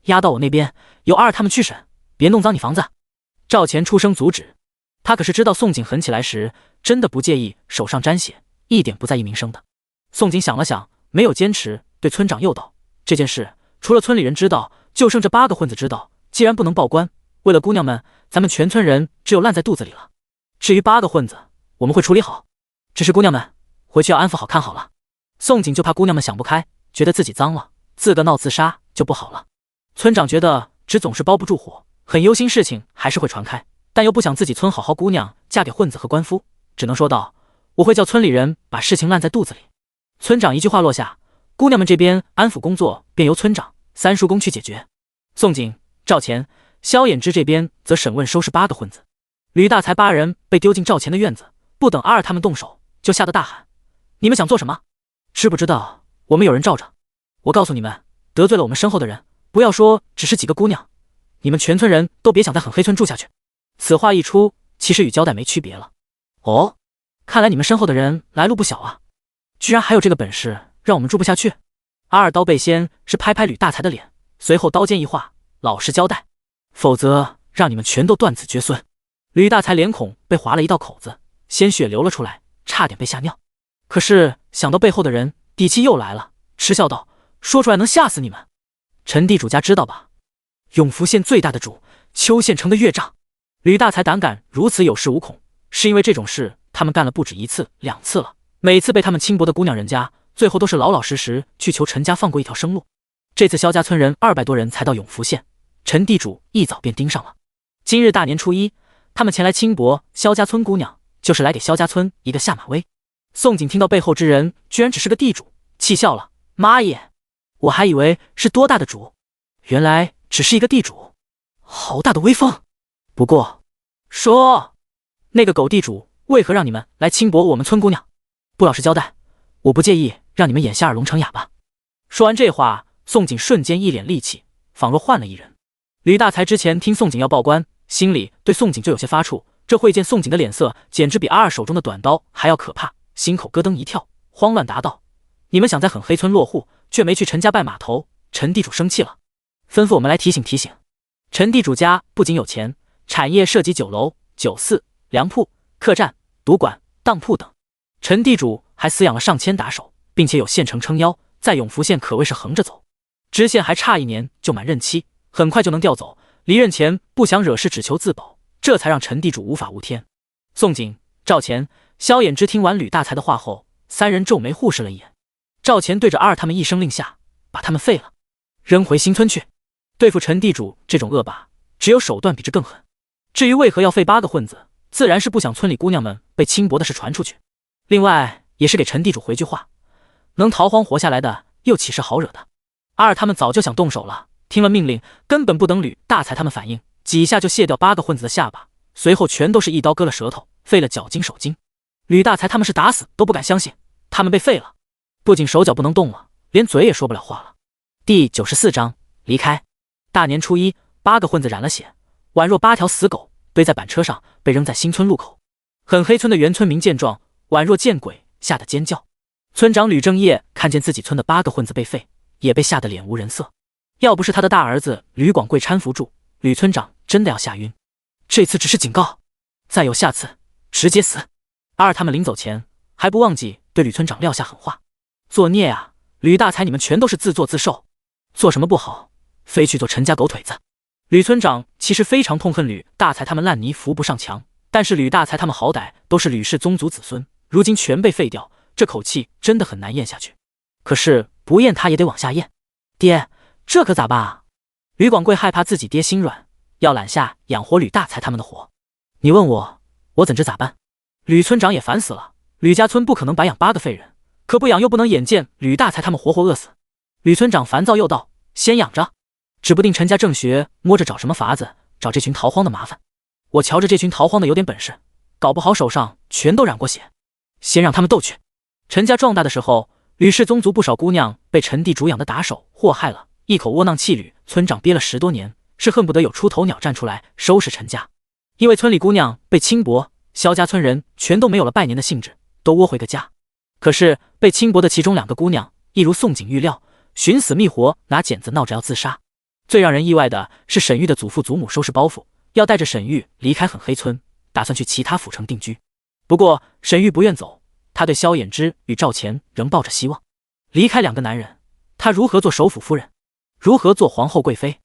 押到我那边由阿二他们去审，别弄脏你房子。赵钱出声阻止，他可是知道宋景狠起来时真的不介意手上沾血，一点不在意名声的。宋景想了想，没有坚持，对村长又道：这件事除了村里人知道，就剩这八个混子知道，既然不能报官，为了姑娘们，咱们全村人只有烂在肚子里了。至于八个混子，我们会处理好，只是姑娘们回去要安抚好看好了。宋景就怕姑娘们想不开，觉得自己脏了，自个闹自杀就不好了。村长觉得纸总是包不住火，很忧心事情还是会传开，但又不想自己村好好姑娘嫁给混子和官夫，只能说道：我会叫村里人把事情烂在肚子里。村长一句话落下，姑娘们这边安抚工作便由村长、三叔公去解决。宋景、赵钱、萧衍之这边则审问收拾八个混子。吕大才8人被丢进赵钱的院子，不等阿二他们动手，就吓得大喊：你们想做什么？知不知道我们有人罩着？我告诉你们，得罪了我们身后的人，不要说只是几个姑娘，你们全村人都别想在狠黑村住下去。此话一出，其实与交代没区别了。哦，看来你们身后的人来路不小啊，居然还有这个本事让我们住不下去。阿二刀背先是拍拍吕大才的脸，随后刀尖一划：老实交代，否则让你们全都断子绝孙。吕大才脸孔被划了一道口子，鲜血流了出来，差点被吓尿。可是想到背后的人，底气又来了，嗤笑道：说出来能吓死你们。陈地主家知道吧？永福县最大的主，邱县城的岳丈。吕大才胆敢如此有恃无恐，是因为这种事他们干了不止1次2次了，每次被他们轻薄的姑娘人家，最后都是老老实实去求陈家放过一条生路。这次萧家村人200多人才到永福县，陈地主一早便盯上了。今日大年初1，他们前来轻薄萧家村姑娘，就是来给萧家村一个下马威。宋景听到背后之人居然只是个地主，气笑了：妈耶，我还以为是多大的主，原来只是一个地主，好大的威风。不过说，那个狗地主为何让你们来轻薄我们村姑娘？不老实交代，我不介意让你们眼瞎耳聋成哑巴。说完这话，宋景瞬间一脸戾气，仿若换了一人。吕大才之前听宋景要报官，心里对宋景就有些发怵，这会见宋景的脸色简直比阿二手中的短刀还要可怕，心口咯噔一跳，慌乱答道：你们想在狠黑村落户，却没去陈家拜码头，陈地主生气了，吩咐我们来提醒提醒。陈地主家不仅有钱，产业涉及酒楼、酒肆、粮铺、客栈、赌馆、当铺等。陈地主还饲养了上千打手，并且有县城撑腰，在永福县可谓是横着走。知县还差1年就满任期，很快就能调走。离任前不想惹事，只求自保，这才让陈地主无法无天。宋景、赵钱、萧衍之听完吕大才的话后，三人皱眉互视了一眼。赵钱对着二他们一声令下，把他们废了，扔回新村去。对付陈地主这种恶霸，只有手段比这更狠。至于为何要废8个混子，自然是不想村里姑娘们被轻薄的事传出去。另外也是给陈地主回句话，能逃荒活下来的又岂是好惹的。二他们早就想动手了，听了命令，根本不等吕大才他们反应，几下就卸掉8个混子的下巴，随后全都是一刀割了舌头，废了脚筋手筋。吕大才他们是打死都不敢相信他们被废了，不仅手脚不能动了，连嘴也说不了话了。第94章离开。大年初一，8个混子染了血，宛若8条死狗堆在板车上，被扔在新村路口。很黑村的原村民见状，宛若见鬼，吓得尖叫。村长吕正业看见自己村的8个混子被废，也被吓得脸无人色。要不是他的大儿子吕广贵搀扶住，吕村长真的要吓晕。这次只是警告，再有下次直接死。二他们临走前还不忘记对吕村长撂下狠话：作孽啊，吕大才你们全都是自作自受，做什么不好非去做陈家狗腿子。吕村长其实非常痛恨吕大才他们烂泥扶不上墙，但是吕大才他们好歹都是吕氏宗族子孙，如今全被废掉，这口气真的很难咽下去。可是不咽他也得往下咽。爹，这可咋办啊？吕广贵害怕自己爹心软，要揽下养活吕大才他们的活。你问我，我怎知咋办？吕村长也烦死了，吕家村不可能白养8个废人，可不养又不能眼见吕大才他们活活饿死。吕村长烦躁又道：先养着，指不定陈家正学摸着找什么法子找这群逃荒的麻烦。我瞧着这群逃荒的有点本事，搞不好手上全都染过血，先让他们斗去。陈家壮大的时候，吕氏宗族不少姑娘被陈地主养的打手祸害了，一口窝囊气，吕村长憋了10多年，是恨不得有出头鸟站出来收拾陈家。因为村里姑娘被轻薄，萧家村人全都没有了拜年的兴致，都窝回个家。可是被轻薄的其中2个姑娘，一如宋景预料，寻死觅活，拿剪子闹着要自杀。最让人意外的是沈玉的祖父祖母收拾包袱，要带着沈玉离开狠黑村，打算去其他府城定居。不过沈玉不愿走，他对萧衍之与赵钱仍抱着希望。离开2个男人，他如何做首府夫人，如何做皇后贵妃？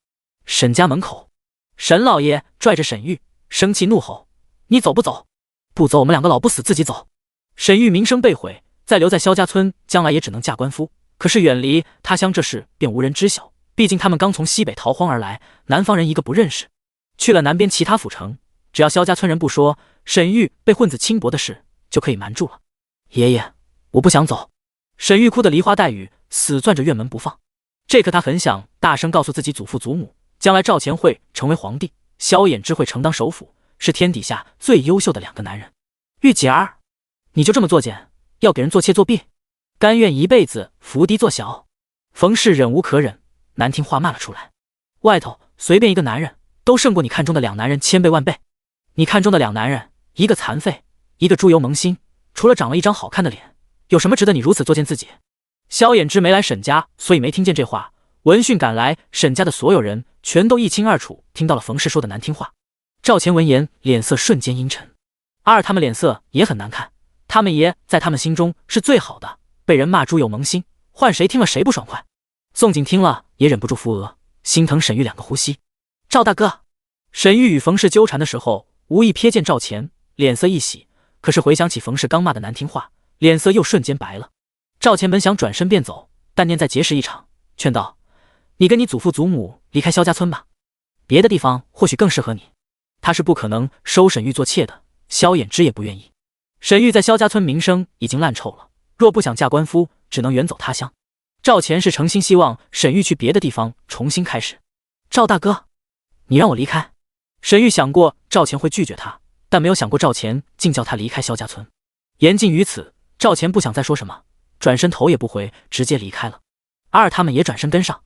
沈家门口，沈老爷拽着沈玉，生气怒吼：你走不走？不走，我们2个老不死自己走。沈玉名声被毁，再留在萧家村，将来也只能嫁官夫。可是远离他乡这事便无人知晓，毕竟他们刚从西北逃荒而来，南方人一个不认识。去了南边其他府城，只要萧家村人不说沈玉被混子轻薄的事，就可以瞒住了。爷爷，我不想走。沈玉哭得梨花带雨，死攥着院门不放。这刻他很想大声告诉自己祖父祖母，将来赵钱会成为皇帝，萧衍之会承当首辅，是天底下最优秀的2个男人。玉姐儿，你就这么作践，要给人做妾作婢，甘愿一辈子伏低做小？冯氏忍无可忍，难听话骂了出来。外头随便一个男人都胜过你看中的2男人1000倍万倍。你看中的2男人，一个残废，一个猪油萌新，除了长了一张好看的脸，有什么值得你如此作践自己？萧衍之没来沈家，所以没听见这话。闻讯赶来，沈家的所有人全都一清二楚听到了冯氏说的难听话。赵钱闻言，脸色瞬间阴沉。二他们脸色也很难看，他们爷在他们心中是最好的，被人骂猪油萌新，换谁听了谁不爽快。宋景听了也忍不住扶额，心疼沈玉2个呼吸。赵大哥，沈玉与冯氏纠缠的时候，无意瞥见赵钱，脸色一喜，可是回想起冯氏刚骂的难听话，脸色又瞬间白了。赵钱本想转身便走，但念在结识一场，劝道：你跟你祖父祖母离开萧家村吧，别的地方或许更适合你。他是不可能收沈玉做妾的，萧衍之也不愿意。沈玉在萧家村名声已经烂臭了，若不想嫁官夫，只能远走他乡。赵钱是诚心希望沈玉去别的地方重新开始。赵大哥，你让我离开。沈玉想过赵钱会拒绝他，但没有想过赵钱竟叫他离开萧家村。言尽于此，赵钱不想再说什么，转身头也不回，直接离开了。二他们也转身跟上。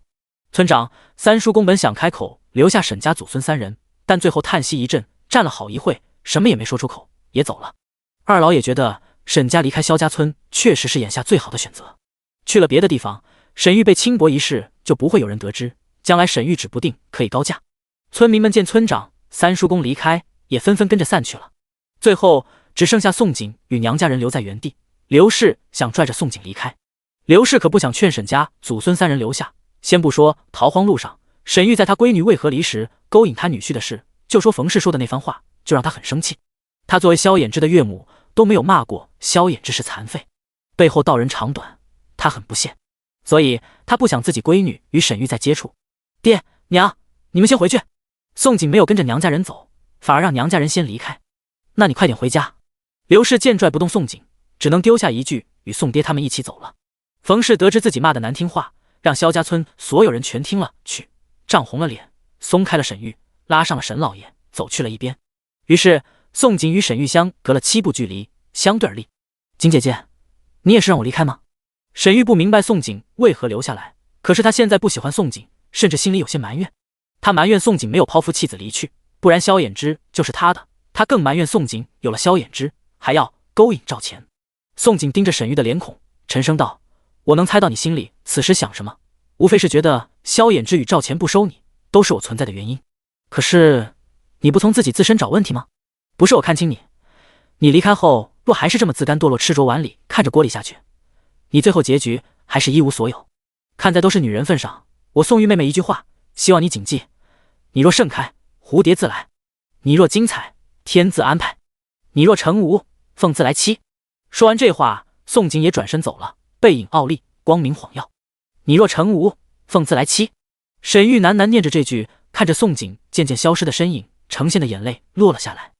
村长、三叔公本想开口留下沈家祖孙3人，但最后叹息一阵，站了好一会，什么也没说出口，也走了。二老也觉得沈家离开萧家村确实是眼下最好的选择。去了别的地方，沈玉被轻薄一事就不会有人得知，将来沈玉指不定可以高价。村民们见村长、三叔公离开，也纷纷跟着散去了。最后只剩下宋锦与娘家人留在原地。刘氏想拽着宋锦离开，刘氏可不想劝沈家祖孙3人留下。先不说逃荒路上沈玉在他闺女为何离时勾引他女婿的事，就说冯氏说的那番话，就让他很生气。他作为萧衍之的岳母，都没有骂过萧衍之是残废，背后道人长短，他很不屑，所以他不想自己闺女与沈玉再接触。爹娘，你们先回去。宋锦没有跟着娘家人走，反而让娘家人先离开。那你快点回家。刘氏见拽不动宋锦，只能丢下一句与宋爹他们一起走了。冯氏得知自己骂的难听话，让萧家村所有人全听了去，涨红了脸，松开了沈玉，拉上了沈老爷，走去了一边。于是宋锦与沈玉香隔了7步距离，相对而立。锦姐姐，你也是让我离开吗？沈玉不明白宋锦为何留下来，可是他现在不喜欢宋锦，甚至心里有些埋怨。他埋怨宋锦没有抛夫弃子离去，不然萧衍之就是他的。他更埋怨宋锦有了萧衍之，还要勾引赵钱。宋锦盯着沈玉的脸孔，沉声道：我能猜到你心里此时想什么，无非是觉得萧衍之与赵钱不收你，都是我存在的原因。可是你不从自己自身找问题吗？不是我看轻你，你离开后若还是这么自甘堕落，吃着碗里看着锅里下去，你最后结局还是一无所有。看在都是女人份上，我宋玉妹妹一句话，希望你谨记：你若盛开，蝴蝶自来；你若精彩，天自安排；你若成无，凤自来栖。说完这话，宋锦也转身走了，背影傲立，光明晃耀。你若成无，凤自来栖。沈玉喃喃念着这句，看着宋锦渐渐消失的身影，呈现的眼泪落了下来。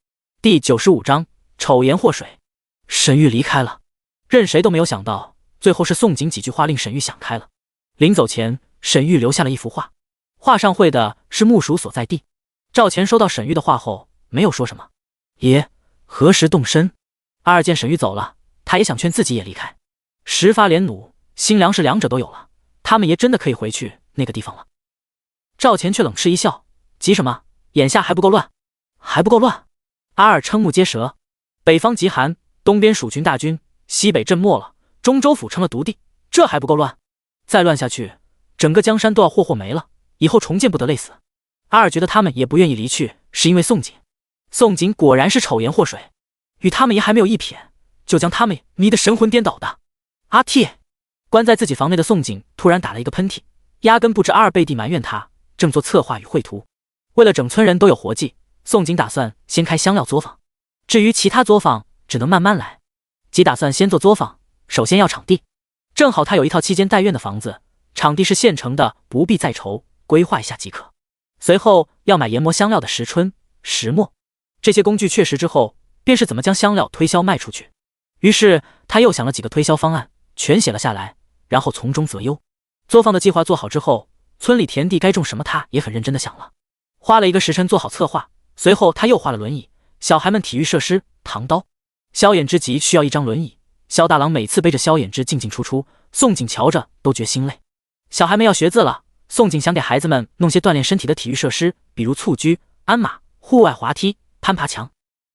第95章丑颜祸水。沈玉离开了，任谁都没有想到，最后是宋锦几句话令沈玉想开了。临走前，沈玉留下了一幅画，画上绘的是木鼠所在地。赵钱收到沈玉的话后，没有说什么。爷何时动身？阿见沈玉走了，他也想劝自己也离开。石发连弩、新粮食两者都有了，他们爷真的可以回去那个地方了。赵钱却冷嗤一笑：急什么？眼下还不够乱？还不够乱？阿尔瞠目结舌。北方极寒，东边蜀群大军，西北镇没了，中州府成了独地，这还不够乱？再乱下去，整个江山都要霍霍没了，以后重见不得类死。阿尔觉得他们也不愿意离去，是因为宋锦。宋锦果然是丑颜祸水，与他们爷还没有一撇，就将他们迷得神魂颠倒的。阿嚏！关在自己房内的宋锦突然打了一个喷嚏，压根不知阿尔背地埋怨他，正做策划与绘图。为了整村人都有活计，宋锦打算先开香料作坊，至于其他作坊只能慢慢来。即打算先做作坊，首先要场地，正好他有一套7间带院的房子，场地是现成的，不必再愁，规划一下即可。随后要买研磨香料的石春、石磨，这些工具确实之后，便是怎么将香料推销卖出去。于是他又想了几个推销方案，全写了下来，然后从中择优。作坊的计划做好之后，村里田地该种什么他也很认真的想了，花了1个时辰做好策划。随后他又画了轮椅、小孩们体育设施、唐刀。萧衍之急需要一张轮椅，萧大郎每次背着萧衍之进进出出，宋锦瞧着都觉心累。小孩们要学字了，宋锦想给孩子们弄些锻炼身体的体育设施，比如蹴鞠、鞍马、户外滑梯、攀爬墙。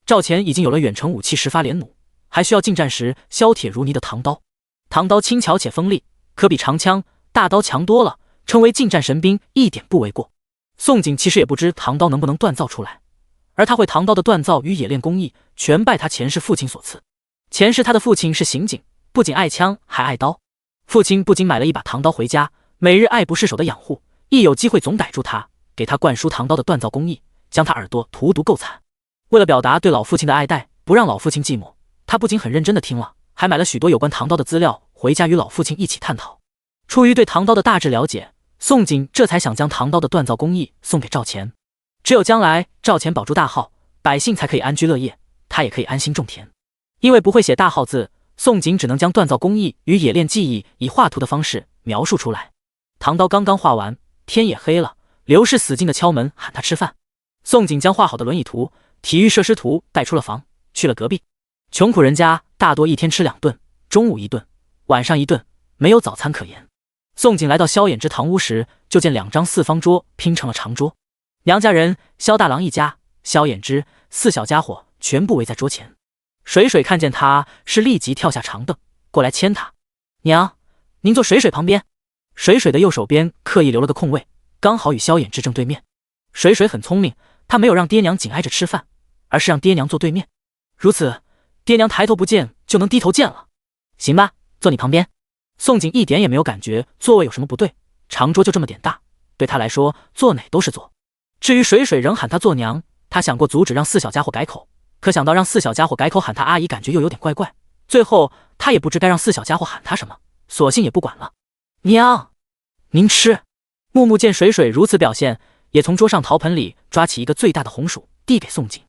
赵钱已经有了远程武器石发连弩，还需要近战时削铁如泥的唐刀。唐刀轻巧且锋利，可比长枪、大刀强多了，称为近战神兵一点不为过。宋锦其实也不知唐刀能不能锻造出来，而他会唐刀的锻造与冶炼工艺，全拜他前世父亲所赐。前世他的父亲是刑警，不仅爱枪还爱刀。父亲不仅买了一把唐刀回家，每日爱不释手的养护，一有机会总逮住他，给他灌输唐刀的锻造工艺，将他耳朵荼毒够惨。为了表达对老父亲的爱戴，不让老父亲寂寞，他不仅很认真的听了，还买了许多有关唐刀的资料，回家与老父亲一起探讨。出于对唐刀的大致了解，宋锦这才想将唐刀的锻造工艺送给赵钱。只有将来赵钱保住大号，百姓才可以安居乐业，他也可以安心种田。因为不会写大号字，宋锦只能将锻造工艺与冶炼技艺以画图的方式描述出来。唐刀刚刚画完，天也黑了，刘氏死劲的敲门喊他吃饭。宋锦将画好的轮椅图、体育设施图带出了房，去了隔壁。穷苦人家大多一天吃2顿，中午1顿，晚上1顿，没有早餐可言。宋锦来到萧衍之堂屋时，就见2张4方桌拼成了长桌，娘家人萧大郎一家、萧衍之4小家伙全部围在桌前。水水看见他是立即跳下长凳过来牵他。娘，您坐水水旁边。水水的右手边刻意留了个空位，刚好与萧衍之正对面。水水很聪明，他没有让爹娘紧挨着吃饭，而是让爹娘坐对面，如此爹娘抬头不见就能低头见了。行吧，坐你旁边。宋景一点也没有感觉座位有什么不对，长桌就这么点大，对他来说坐哪都是坐。至于水水仍喊他做娘，他想过阻止让四小家伙改口，可想到让四小家伙改口喊他阿姨，感觉又有点怪怪，最后他也不知该让四小家伙喊他什么，索性也不管了。娘，您吃。木木见水水如此表现，也从桌上陶盆里抓起一个最大的红薯递给宋景。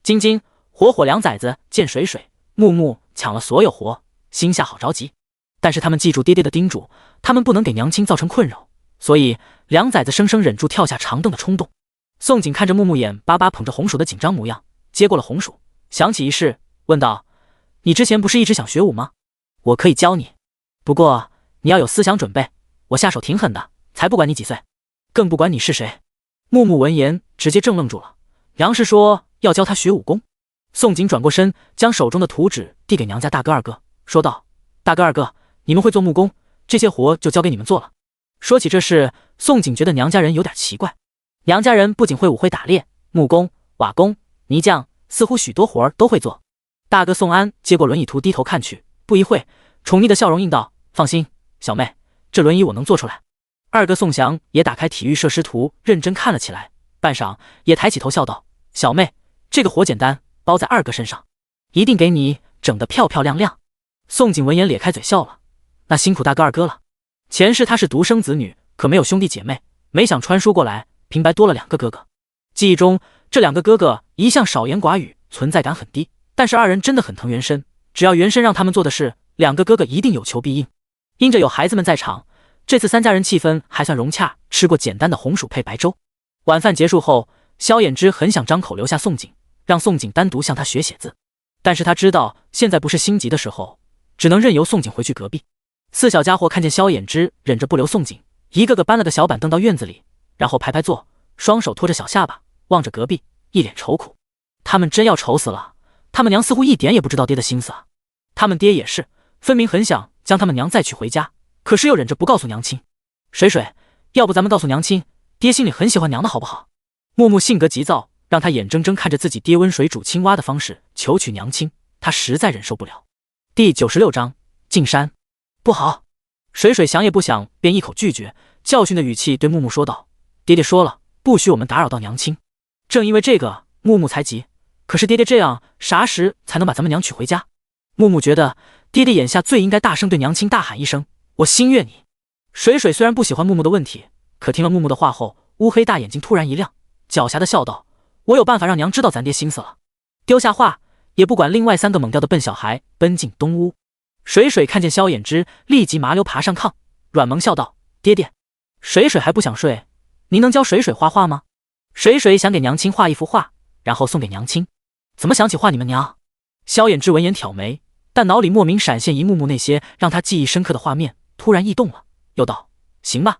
晶晶、火火两崽子见水水、木木抢了所有活，心下好着急，但是他们记住爹爹的叮嘱，他们不能给娘亲造成困扰，所以两崽子生生忍住跳下长凳的冲动。宋景看着木木眼巴巴捧着红薯的紧张模样，接过了红薯，想起一事，问道：你之前不是一直想学武吗？我可以教你，不过你要有思想准备，我下手挺狠的，才不管你几岁，更不管你是谁。木木闻言直接怔愣住了，娘是说要教他学武功？宋景转过身，将手中的图纸递给娘家大哥二哥，说道：大哥二哥，你们会做木工，这些活就交给你们做了。说起这事，宋景觉得娘家人有点奇怪，娘家人不仅会武会打猎，木工、瓦工、泥匠，似乎许多活儿都会做。大哥宋安接过轮椅图低头看去，不一会，宠溺的笑容应道：放心，小妹，这轮椅我能做出来。二哥宋祥也打开体育设施图认真看了起来，半晌也抬起头笑道：小妹，这个活简单，包在二哥身上，一定给你整得漂漂亮亮。宋景闻言咧开嘴笑了，那辛苦大哥二哥了。前世他是独生子女，可没有兄弟姐妹，没想穿书过来，平白多了两个哥哥。记忆中这两个哥哥一向少言寡语，存在感很低，但是二人真的很疼原身，只要原身让他们做的事，两个哥哥一定有求必应。因着有孩子们在场，这次三家人气氛还算融洽，吃过简单的红薯配白粥。晚饭结束后，萧衍之很想张口留下宋景，让宋景单独向他学写字，但是他知道现在不是心急的时候，只能任由宋景回去隔壁。四小家伙看见萧衍之忍着不留宋景，一个个搬了个小板凳到院子里，然后排排坐，双手托着小下巴，望着隔壁，一脸愁苦。他们真要愁死了，他们娘似乎一点也不知道爹的心思啊。他们爹也是，分明很想将他们娘再娶回家，可是又忍着不告诉娘亲。水水，要不咱们告诉娘亲，爹心里很喜欢娘的好不好？木木性格急躁，让他眼睁睁看着自己爹温水煮青蛙的方式求娶娘亲，他实在忍受不了。第96章进山。不好！水水想也不想便一口拒绝，教训的语气对木木说道：爹爹说了，不许我们打扰到娘亲。正因为这个，木木才急。可是爹爹这样，啥时才能把咱们娘娶回家？木木觉得爹爹眼下最应该大声对娘亲大喊一声：我心悦你。水水虽然不喜欢木木的问题，可听了木木的话后，乌黑大眼睛突然一亮，狡黠的笑道：我有办法让娘知道咱爹心思了。丢下话，也不管另外三个猛调的笨小孩，奔进东屋。水水看见萧衍之，立即麻溜爬上炕，软萌笑道：爹爹。水水还不想睡，您能教水水画画吗？水水想给娘亲画一幅画，然后送给娘亲。怎么想起画你们娘？萧衍之闻言挑眉，但脑里莫名闪现一幕幕那些让他记忆深刻的画面，突然异动了，又道：行吧。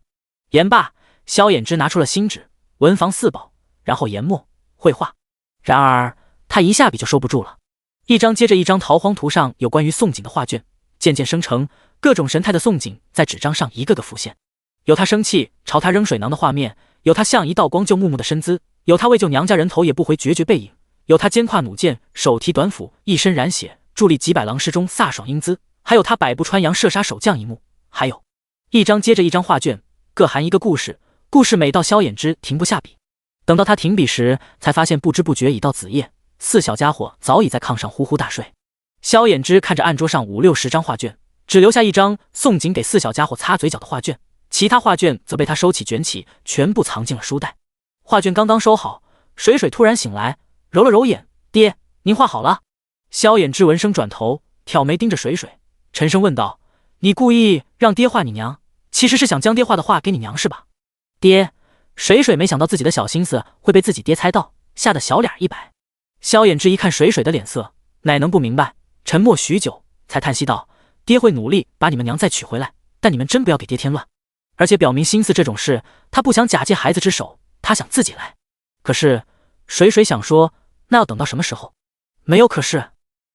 言罢，萧衍之拿出了新纸、文房四宝，然后研墨绘画。然而他一下笔就收不住了，一张接着一张陶黄图上有关于宋景的画卷，渐渐生成，各种神态的宋景在纸张上一个个浮现，有他生气朝他扔水囊的画面，有他像一道光救木木的身姿，有他为救娘家人头也不回决绝背影，有他肩挎弩箭，手提短斧，一身染血，伫立几百狼师中飒爽英姿，还有他百步穿杨射杀守将一幕，还有一张接着一张画卷，各含一个故事，故事每到萧衍之停不下笔，等到他停笔时，才发现不知不觉已到子夜，四小家伙早已在炕上呼呼大睡。萧衍之看着案桌上5、60张画卷，只留下一张宋景给四小家伙擦嘴角的画卷，其他画卷则被他收起卷起，全部藏进了书袋。画卷刚刚收好，水水突然醒来，揉了揉眼：爹，您画好了？萧衍之闻声转头，挑眉盯着水水，沉声问道：你故意让爹画你娘，其实是想将爹画的画给你娘是吧？爹。水水没想到自己的小心思会被自己爹猜到，吓得小脸一摆。萧衍之一看水水的脸色，哪能不明白，沉默许久，才叹息道：爹会努力把你们娘再娶回来，但你们真不要给爹添乱。而且表明心思这种事，他不想假借孩子之手，他想自己来。可是水水想说，那要等到什么时候？没有可是。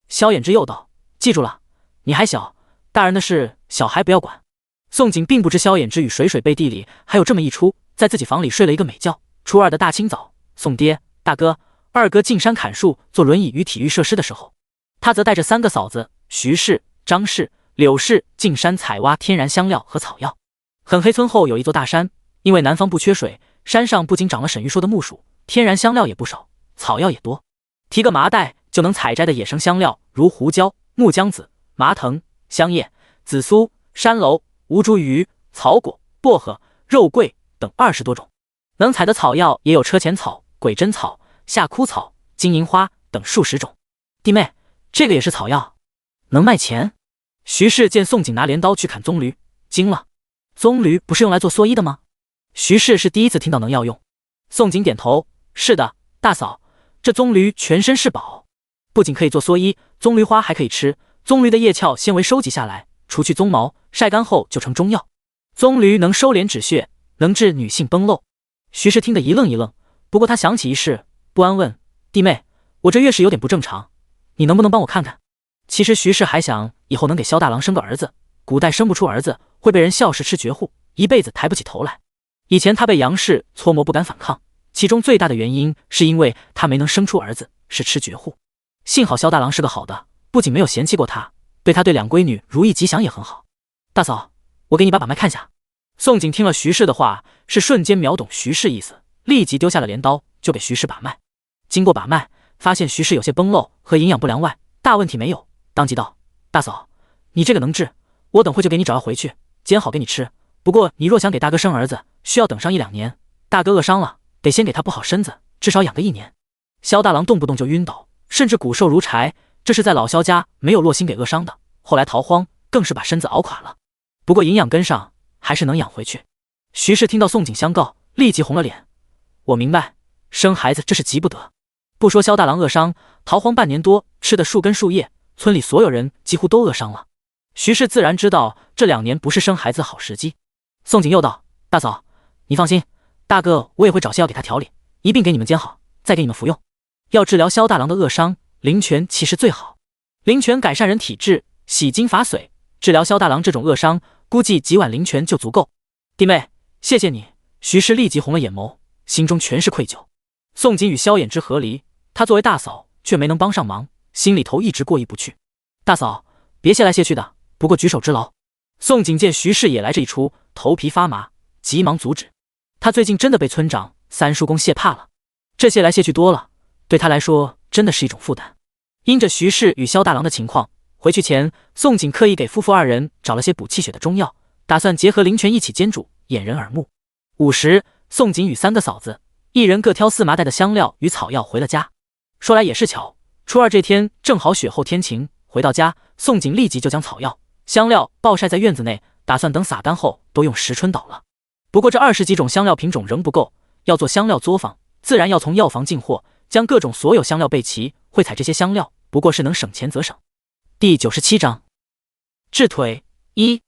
萧衍之又道：记住了，你还小，大人的事小孩不要管。宋景并不知萧衍之与水水背地里还有这么一出，在自己房里睡了一个美觉，初二的大清早，宋爹、大哥、二哥进山砍树做轮椅与体育设施的时候，他则带着三个嫂子徐氏、张氏、柳氏进山采挖天然香料和草药。狠黑村后有一座大山，因为南方不缺水，山上不仅长了沈玉说的木薯，天然香料也不少，草药也多。提个麻袋就能采摘的野生香料，如胡椒、木姜子、麻藤、香叶、紫苏、山楼、吴茱萸、草果、薄荷、肉桂等20多种。能采的草药也有车前草、鬼针草、夏枯草、金银花等数十种。弟妹，这个也是草药，能卖钱？徐氏见宋景拿镰刀去砍棕榈，惊了。棕榈不是用来做蓑衣的吗？徐氏是第一次听到能药用。宋景点头，是的，大嫂，这棕榈全身是宝，不仅可以做蓑衣，棕榈花还可以吃。棕榈的叶鞘纤维收集下来，除去鬃毛，晒干后就成中药。棕榈能收敛止血，能治女性崩漏。徐氏听得一愣一愣，不过他想起一事，不安问：弟妹，我这月事有点不正常，你能不能帮我看看？其实徐氏还想以后能给萧大郎生个儿子，古代生不出儿子会被人笑是吃绝户，一辈子抬不起头来。以前他被杨氏搓磨不敢反抗，其中最大的原因是因为他没能生出儿子，是吃绝户。幸好萧大郎是个好的，不仅没有嫌弃过他，对他对两闺女如意吉祥也很好。大嫂，我给你把脉看下。宋景听了徐氏的话，是瞬间秒懂徐氏意思，立即丢下了镰刀，就给徐氏把脉。经过把脉，发现徐氏有些崩漏和营养不良外，大问题没有，当即道：大嫂，你这个能治，我等会就给你找药回去，煎好给你吃。不过你若想给大哥生儿子，需要等上1-2年，大哥饿伤了，得先给他补好身子，至少养个1年。萧大郎动不动就晕倒，甚至骨瘦如柴，这是在老萧家没有落心给饿伤的，后来逃荒更是把身子熬垮了。不过营养跟上，还是能养回去。徐氏听到宋景相告，立即红了脸。我明白，生孩子这是急不得。不说萧大郎饿伤，逃荒半年多，吃的树根树叶，村里所有人几乎都饿伤了。徐氏自然知道这2年不是生孩子好时机。宋景又道：大嫂，你放心，大哥我也会找些药给他调理，一并给你们煎好，再给你们服用。要治疗萧大郎的恶伤，灵泉其实最好。灵泉改善人体质，洗精伐髓，治疗萧大郎这种恶伤，估计几碗灵泉就足够。弟妹，谢谢你。徐氏立即红了眼眸，心中全是愧疚。宋锦与萧衍之和离，她作为大嫂却没能帮上忙，心里头一直过意不去。大嫂，别谢来谢去的，不过举手之劳。宋锦见徐氏也来这一出，头皮发麻，急忙阻止。他最近真的被村长、三叔公谢怕了，这谢来谢去多了，对他来说真的是一种负担。因着徐氏与萧大郎的情况，回去前宋锦刻意给夫妇2人找了些补气血的中药，打算结合灵泉一起煎煮，掩人耳目。午时，宋锦与3个嫂子一人各挑4麻袋的香料与草药回了家。说来也是巧，初2这天正好雪后天晴，回到家，宋锦立即就将草药、香料暴晒在院子内，打算等洒干后都用时春捣了。不过这20几种香料品种仍不够，要做香料作坊，自然要从药房进货，将各种所有香料备齐。会采这些香料，不过是能省钱则省。第97章治腿1。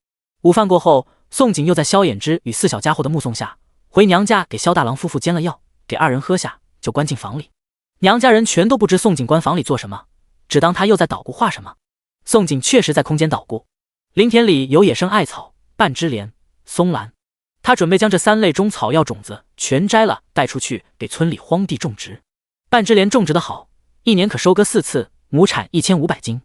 午饭过后，宋景又在萧衍之与4小家伙的目送下，回娘家给萧大郎夫妇煎了药，给2人喝下，就关进房里。娘家人全都不知宋景关房里做什么，只当他又在捣鼓画什么。宋景确实在空间捣鼓。林田里有野生艾草、半枝莲、松兰，他准备将这3类中草药种子全摘了，带出去给村里荒地种植。半枝莲种植的好，1年可收割4次，亩产1500斤。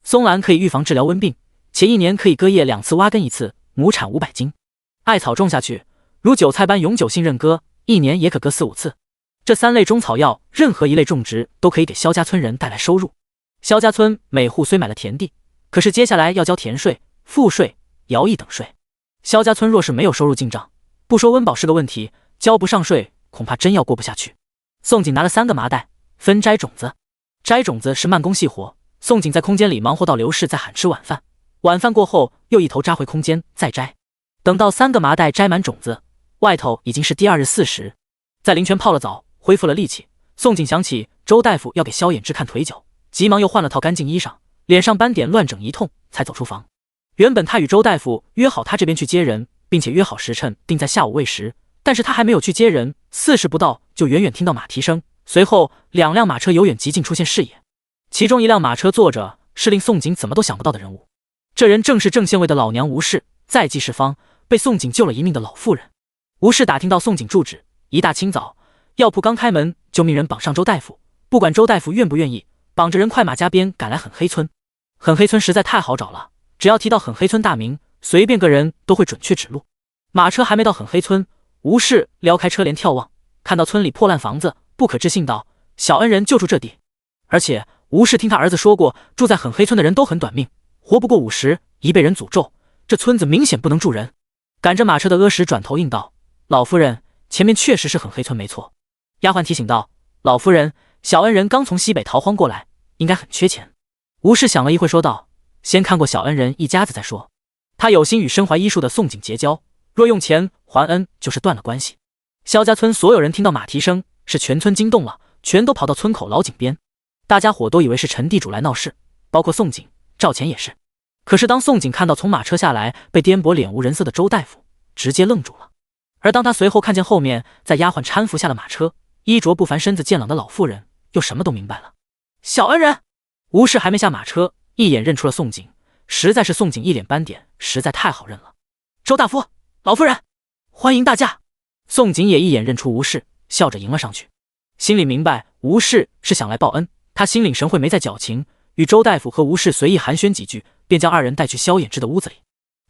松兰可以预防治疗瘟病，且1年可以割叶2次，挖根1次，亩产500斤。艾草种下去，如韭菜般永久性任割，1年也可割4、5次。这3类中草药，任何一类种植都可以给萧家村人带来收入。萧家村每户虽买了田地，可是接下来要交田税、赋税、徭役等税。萧家村若是没有收入进账，不说温饱是个问题，交不上税，恐怕真要过不下去。宋景拿了3个麻袋，分摘种子。摘种子是慢工细活，宋景在空间里忙活到刘氏在喊吃晚饭。晚饭过后，又一头扎回空间再摘。等到3个麻袋摘满种子，外头已经是第2日4时。在灵泉泡了澡，恢复了力气。宋景想起周大夫要给萧衍之看腿脚，急忙又换了套干净衣裳，脸上斑点乱整一通，才走出房。原本他与周大夫约好他这边去接人，并且约好时辰定在下午未时，但是他还没有去接人，4时不到就远远听到马蹄声，随后2辆马车由远及近出现视野。其中1辆马车坐着是令宋景怎么都想不到的人物，这人正是正县尉的老娘吴氏，在济世方被宋景救了一命的老妇人。吴氏打听到宋景住址，一大清早药铺刚开门，就命人绑上周大夫，不管周大夫愿不愿意，绑着人快马加鞭赶来狠黑村。狠黑村实在太好找了，只要提到狠黑村大名，随便个人都会准确指路。马车还没到狠黑村，吴氏撩开车帘眺望，看到村里破烂房子，不可置信道：“小恩人就住这地。”而且吴氏听他儿子说过，住在狠黑村的人都很短命，活不过50，一被人诅咒，这村子明显不能住人。赶着马车的阿石转头应道：“老夫人，前面确实是狠黑村没错。”丫鬟提醒道：“老夫人，小恩人刚从西北逃荒过来，应该很缺钱。”吴氏想了一会，说道：“先看过小恩人一家子再说。他有心与身怀医术的宋景结交，若用钱还恩，就是断了关系。”萧家村所有人听到马蹄声，是全村惊动了，全都跑到村口老井边。大家伙都以为是陈地主来闹事，包括宋景、赵钱也是。可是当宋景看到从马车下来被颠簸脸无人色的周大夫，直接愣住了。而当他随后看见后面在丫鬟搀扶下了马车，衣着不凡身子健朗的老妇人，又什么都明白了。小恩人！吴氏还没下马车，一眼认出了宋景，实在是宋景一脸斑点，实在太好认了。周大夫，老夫人，欢迎大驾。宋景也一眼认出吴氏，笑着迎了上去，心里明白吴氏是想来报恩，他心领神会，没再矫情，与周大夫和吴氏随意寒暄几句，便将二人带去萧衍之的屋子里。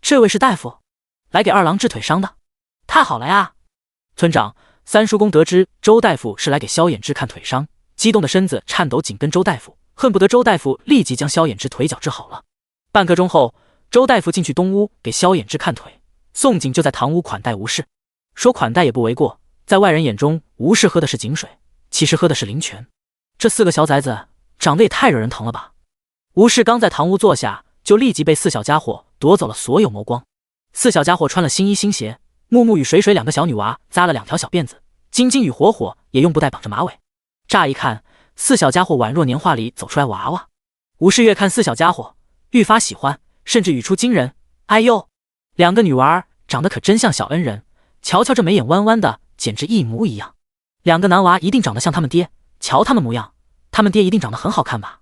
这位是大夫，来给二郎治腿伤的。太好了呀！村长三叔公得知周大夫是来给萧衍之看腿伤，激动的身子颤抖紧跟周大夫，恨不得周大夫立即将萧衍之腿脚治好了。半刻钟后，周大夫进去东屋给萧衍之看腿，宋景就在堂屋款待吴氏。说款待也不为过，在外人眼中，吴氏喝的是井水，其实喝的是灵泉。这4个小崽子长得也太惹人疼了吧！吴氏刚在堂屋坐下，就立即被4小家伙夺走了所有眸光。4小家伙穿了新衣新鞋，木木与水水2个小女娃扎了2条小辫子，晶晶与火火也用布袋绑着马尾。乍一看，4小家伙宛若年画里走出来娃娃。吴氏越看4小家伙，愈发喜欢，甚至语出惊人：“哎呦，2个女娃长得可真像小恩人，瞧瞧这眉眼弯弯的，简直一模一样。2个男娃一定长得像他们爹，瞧他们模样，他们爹一定长得很好看吧？”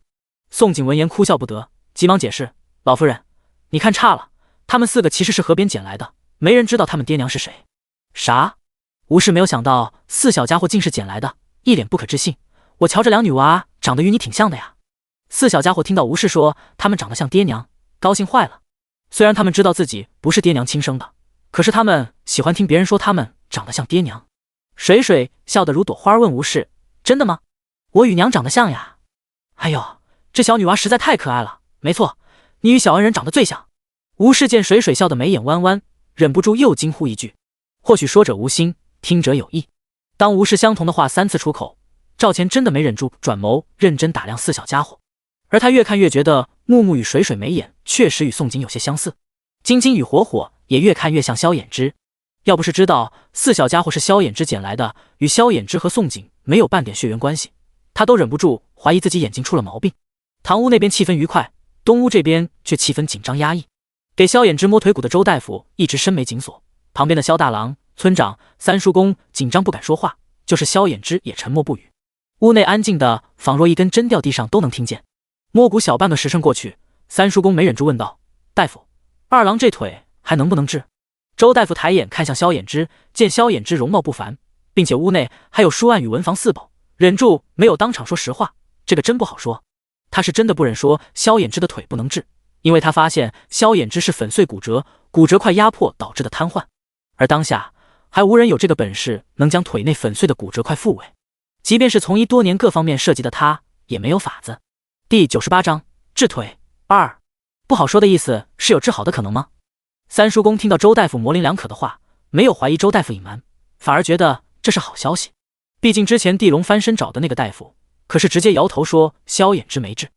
宋景闻言哭笑不得，急忙解释：“老夫人，你看差了，他们4个其实是河边捡来的，没人知道他们爹娘是谁。”啥？吴氏没有想到4小家伙竟是捡来的，一脸不可置信：“我瞧这2女娃长得与你挺像的呀。”4小家伙听到吴氏说他们长得像爹娘，高兴坏了。虽然他们知道自己不是爹娘亲生的，可是他们喜欢听别人说他们长得像爹娘。水水笑得如朵花，问吴氏：“真的吗？我与娘长得像呀？”“哎呦，这小女娃实在太可爱了，没错，你与小恩人长得最像。”吴氏见水水笑得眉眼弯弯，忍不住又惊呼一句：“或许说者无心，听者有意。”当吴氏相同的话3次出口，赵钱真的没忍住，转眸认真打量4小家伙。而他越看越觉得木木与水水眉眼确实与宋景有些相似，晶晶与火火也越看越像萧衍之。要不是知道4小家伙是萧衍之捡来的，与萧衍之和宋景没有半点血缘关系，他都忍不住怀疑自己眼睛出了毛病。堂屋那边气氛愉快，东屋这边却气氛紧张压抑。给萧衍之摸腿骨的周大夫一直深眉紧锁，旁边的萧大郎、村长、三叔公紧张不敢说话，就是萧衍之也沉默不语。屋内安静的仿若一根针掉地上都能听见。摸骨小半个时辰过去，三叔公没忍住问道：“大夫，二郎这腿还能不能治？”周大夫抬眼看向萧衍之，见萧衍之容貌不凡，并且屋内还有书案与文房4宝，忍住没有当场说实话，这个真不好说。他是真的不忍说萧衍之的腿不能治，因为他发现萧衍之是粉碎骨折，骨折块压迫导致的瘫痪，而当下还无人有这个本事能将腿内粉碎的骨折块复位，即便是从医多年各方面涉及的他也没有法子。第98章治腿2，不好说的意思是有治好的可能吗？三叔公听到周大夫模棱两可的话，没有怀疑周大夫隐瞒，反而觉得这是好消息。毕竟之前地龙翻身找的那个大夫可是直接摇头说萧衍之没治，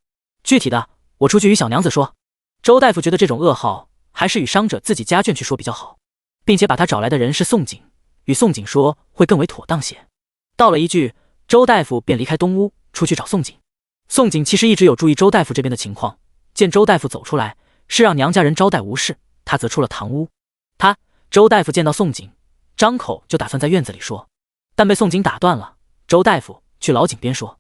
具体的我出去与小娘子说。周大夫觉得这种噩耗还是与伤者自己家眷去说比较好，并且把他找来的人是宋景，与宋景说会更为妥当些。道了一句，周大夫便离开东屋出去找宋景。宋景其实一直有注意周大夫这边的情况，见周大夫走出来是让娘家人招待吴氏，他则出了堂屋。周大夫见到宋景，张口就打算在院子里说，但被宋景打断了。周大夫去老井边说，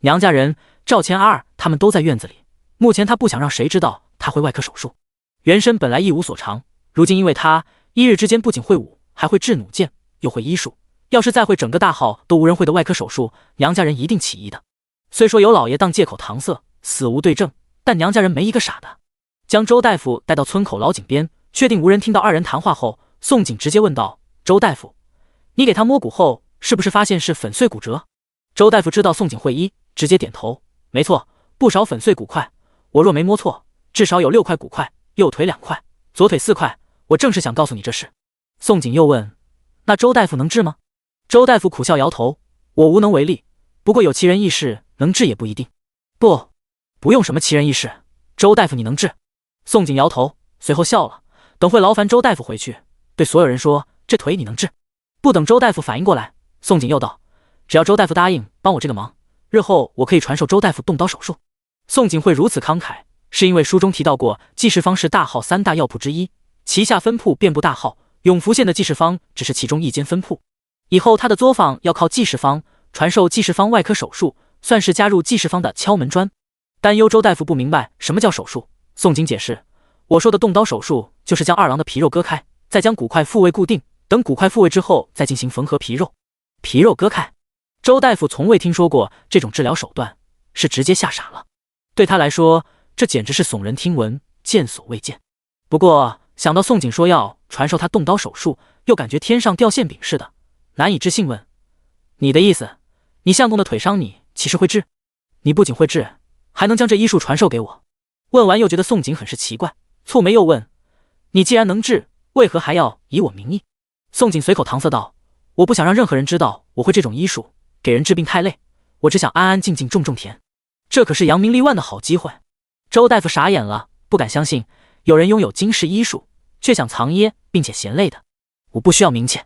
娘家人赵钱二他们都在院子里，目前他不想让谁知道他会外科手术。原身本来一无所长，如今因为他一日之间不仅会武，还会制弩箭，又会医术，要是再会整个大号都无人会的外科手术，娘家人一定起疑的。虽说有老爷当借口搪塞，死无对证，但娘家人没一个傻的。将周大夫带到村口老井边，确定无人听到二人谈话后，宋景直接问道：“周大夫，你给他摸骨后，是不是发现是粉碎骨折？”周大夫知道宋景会医，直接点头：“没错，不少粉碎骨块。我若没摸错，至少有6块骨块，右腿2块，左腿4块。我正是想告诉你这事。”宋景又问：“那周大夫能治吗？”周大夫苦笑摇头：“我无能为力，不过有奇人异事，能治也不一定。”“不用什么奇人异事，周大夫你能治。”宋景摇头，随后笑了：“等会劳烦周大夫回去，对所有人说这腿你能治。”不等周大夫反应过来，宋景又道：“只要周大夫答应帮我这个忙，日后我可以传授周大夫动刀手术。”宋景会如此慷慨，是因为书中提到过济世方是大号3大药铺之一，旗下分铺遍布大号，永福县的济世方只是其中一间分铺。以后他的作坊要靠济世方传授济世方外科手术，算是加入济世方的敲门砖。担忧周大夫不明白什么叫手术，宋景解释：“我说的动刀手术，就是将二郎的皮肉割开，再将骨块复位固定，等骨块复位之后，再进行缝合皮肉。”皮肉割开，周大夫从未听说过这种治疗手段，是直接吓傻了。对他来说，这简直是耸人听闻，见所未见。不过想到宋景说要传授他动刀手术，又感觉天上掉馅饼似的，难以置信，问：“你的意思，你相公的腿伤你其实会治？你不仅会治，还能将这医术传授给我？”问完又觉得宋景很是奇怪，蹙眉又问：“你既然能治，为何还要以我名义？”宋景随口搪塞道：“我不想让任何人知道我会这种医术，给人治病太累，我只想安安静静种田。这可是扬名立万的好机会。”周大夫傻眼了，不敢相信有人拥有惊世医术，却想藏掖并且嫌累的。“我不需要名气。”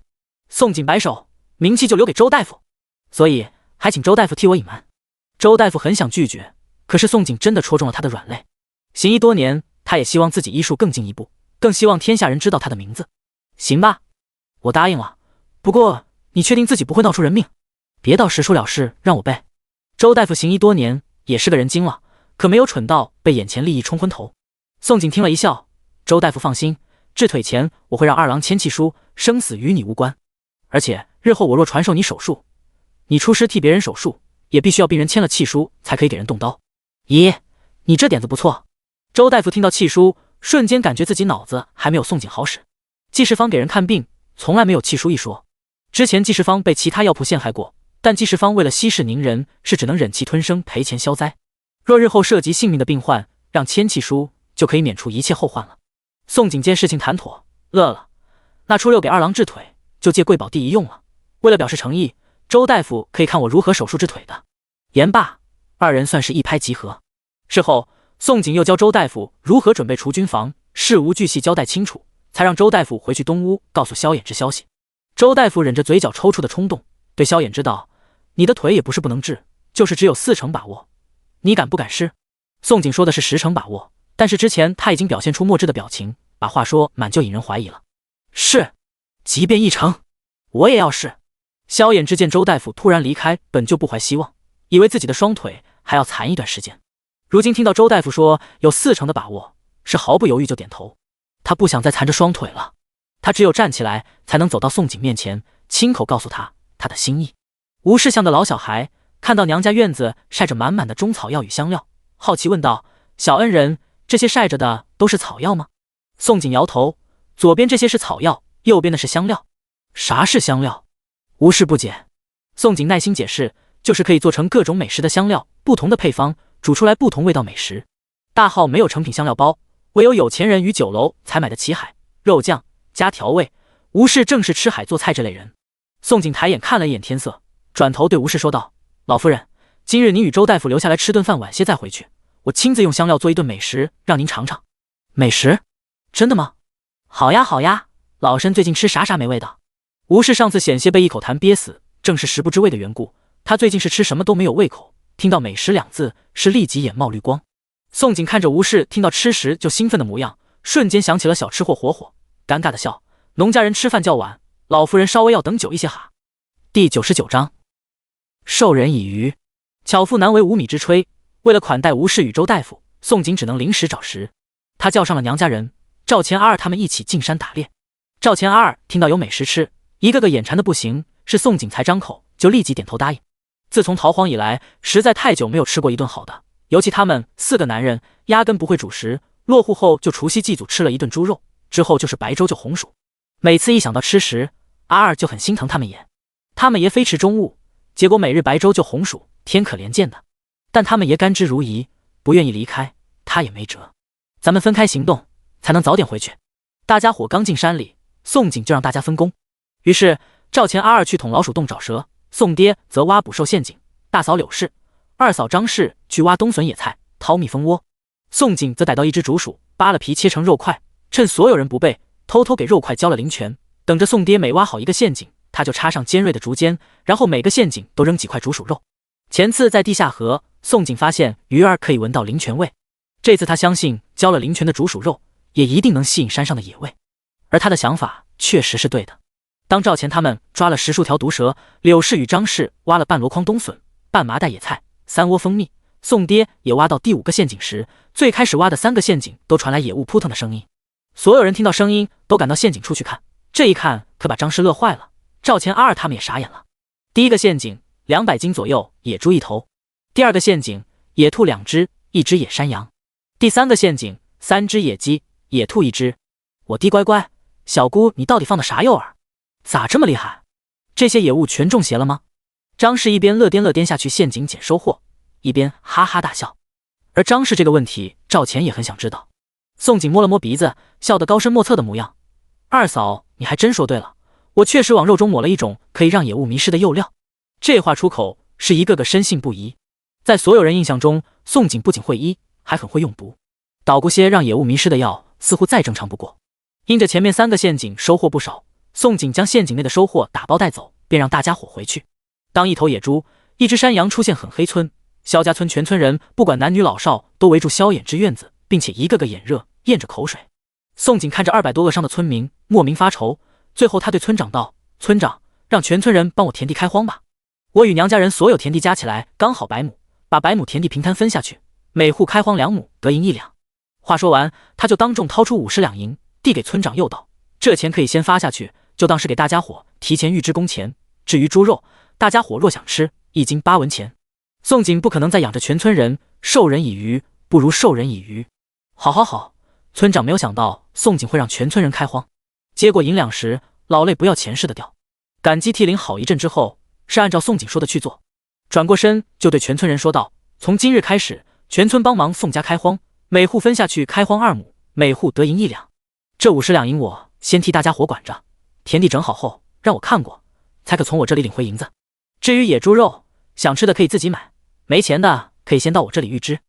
宋景摆手：“名气就留给周大夫，所以还请周大夫替我隐瞒。”周大夫很想拒绝，可是宋景真的戳中了他的软肋。行医多年，他也希望自己医术更进一步，更希望天下人知道他的名字。“行吧，我答应了。不过你确定自己不会闹出人命？别到实出了事让我背。”周大夫行医多年，也是个人精了，可没有蠢到被眼前利益冲昏头。宋景听了一笑：“周大夫放心，治腿前我会让二郎签契书，生死与你无关。而且日后我若传授你手术，你出师替别人手术，也必须要病人签了契书才可以给人动刀。”“咦，你这点子不错。”周大夫听到契书，瞬间感觉自己脑子还没有宋景好使。济世方给人看病，从来没有契书一说。之前济世方被其他药铺陷害过，但济世方为了息事宁人，是只能忍气吞声，赔钱消灾。若日后涉及性命的病患，让签契书就可以免除一切后患了。宋景见事情谈妥，乐了：“那初6给二郎治腿，就借贵宝地一用了。为了表示诚意，周大夫可以看我如何手术治腿的。”言罢，二人算是一拍即合。事后宋景又教周大夫如何准备除菌房，事无巨细交代清楚，才让周大夫回去东屋告诉萧衍之消息。周大夫忍着嘴角抽搐的冲动，对萧衍之道：“你的腿也不是不能治，就是只有40%把握，你敢不敢试？”宋景说的是10%把握，但是之前他已经表现出默制的表情，把话说满就引人怀疑了。“是，即便1成，我也要试。”萧衍之见周大夫突然离开，本就不怀希望，以为自己的双腿还要残一段时间。如今听到周大夫说有40%的把握，是毫不犹豫就点头。他不想再残着双腿了，他只有站起来才能走到宋景面前，亲口告诉他的心意。吴氏像的老小孩看到娘家院子晒着满满的中草药与香料，好奇问道：“小恩人，这些晒着的都是草药吗？”宋景摇头：“左边这些是草药，右边的是香料。”“啥是香料？”吴氏不解。宋景耐心解释：“就是可以做成各种美食的香料，不同的配方煮出来不同味道美食。大号没有成品香料包，唯有有钱人与酒楼才买得起海肉酱加调味。吴氏正是吃海做菜这类人。”宋景抬眼看了一眼天色，转头对吴氏说道：“老夫人，今日您与周大夫留下来吃顿饭，晚些再回去，我亲自用香料做一顿美食让您尝尝。”“美食？真的吗？”“好呀好呀，老身最近吃啥没味道。”吴氏上次险些被一口痰憋死，正是食不知味的缘故，他最近是吃什么都没有胃口，听到美食2字是立即眼冒绿光。宋景看着吴氏听到吃食就兴奋的模样，瞬间想起了小吃货火火，尴尬的笑：“农家人吃饭较晚，老夫人稍微要等久一些哈。”第99章，授人以渔。巧妇难为无米之炊，为了款待吴氏与周大夫，宋景只能临时找食。他叫上了娘家人，赵钱阿二他们一起进山打猎。赵钱阿二听到有美食吃，一个个眼馋的不行，是宋景才张口就立即点头答应。自从逃荒以来，实在太久没有吃过一顿好的，尤其他们4个男人压根不会主食，落户后就除夕祭祖吃了一顿猪肉，之后就是白粥就红薯。每次一想到吃食，阿二就很心疼他们爷。他们爷非吃中物，结果每日白粥就红薯，天可怜见的。但他们爷甘之如饴，不愿意离开，他也没辙。咱们分开行动，才能早点回去。大家伙刚进山里，宋景就让大家分工。于是赵钱阿二去捅老鼠洞找蛇，宋爹则挖捕兽陷阱，大嫂柳氏、二嫂张氏去挖冬笋野菜、掏蜜蜂窝。宋景则逮到一只竹鼠，扒了皮切成肉块，趁所有人不备，偷偷给肉块浇了灵泉，等着宋爹每挖好一个陷阱，他就插上尖锐的竹尖，然后每个陷阱都扔几块竹鼠肉。前次在地下河，宋景发现鱼儿可以闻到灵泉味，这次他相信浇了灵泉的竹鼠肉也一定能吸引山上的野味，而他的想法确实是对的。当赵钱他们抓了10数条毒蛇，柳氏与张氏挖了半箩筐冬笋、半麻袋野菜、3窝蜂蜜，宋爹也挖到第5个陷阱时，最开始挖的3个陷阱都传来野物扑腾的声音。所有人听到声音都赶到陷阱处去看，这一看可把张氏乐坏了，赵钱阿二他们也傻眼了。第1个陷阱200斤左右，野猪1头；第2个陷阱野兔2只，1只野山羊；第3个陷阱3只野鸡，野兔1只。我滴乖乖，小姑你到底放的啥诱饵？咋这么厉害？这些野物全中邪了吗？张氏一边乐颠下去陷阱捡收获，一边哈哈大笑。而张氏这个问题，赵钱也很想知道。宋景摸了摸鼻子，笑得高深莫测的模样。二嫂，你还真说对了，我确实往肉中抹了一种可以让野物迷失的诱料。这话出口，是一个个深信不疑。在所有人印象中，宋景不仅会医，还很会用毒，捣鼓些让野物迷失的药，似乎再正常不过。因着前面3个陷阱收获不少，宋景将陷阱内的收获打包带走，便让大家伙回去。当1头野猪、1只山羊出现很黑村，萧家村全村人不管男女老少都围住萧衍之院子，并且一个个眼热，咽着口水。宋景看着200多个伤的村民，莫名发愁。最后他对村长道：村长，让全村人帮我田地开荒吧。我与娘家人所有田地加起来刚好100亩，把100亩田地平摊分下去，每户开荒2亩，得银1两。话说完，他就当众掏出50两银递给村长，又道：这钱可以先发下去，就当是给大家伙提前预支工钱。至于猪肉，大家伙若想吃，1斤8文钱。宋景不可能再养着全村人，授人以鱼不如授人以渔。好，村长没有想到宋景会让全村人开荒。接过银两时，老泪不要钱似的掉。感激涕零好一阵之后，是按照宋景说的去做。转过身就对全村人说道：从今日开始，全村帮忙宋家开荒，每户分下去开荒2亩，每户得银1两。这50两银我先替大家伙管着，田地整好后让我看过，才可从我这里领回银子。至于野猪肉，想吃的可以自己买，没钱的可以先到我这里预支。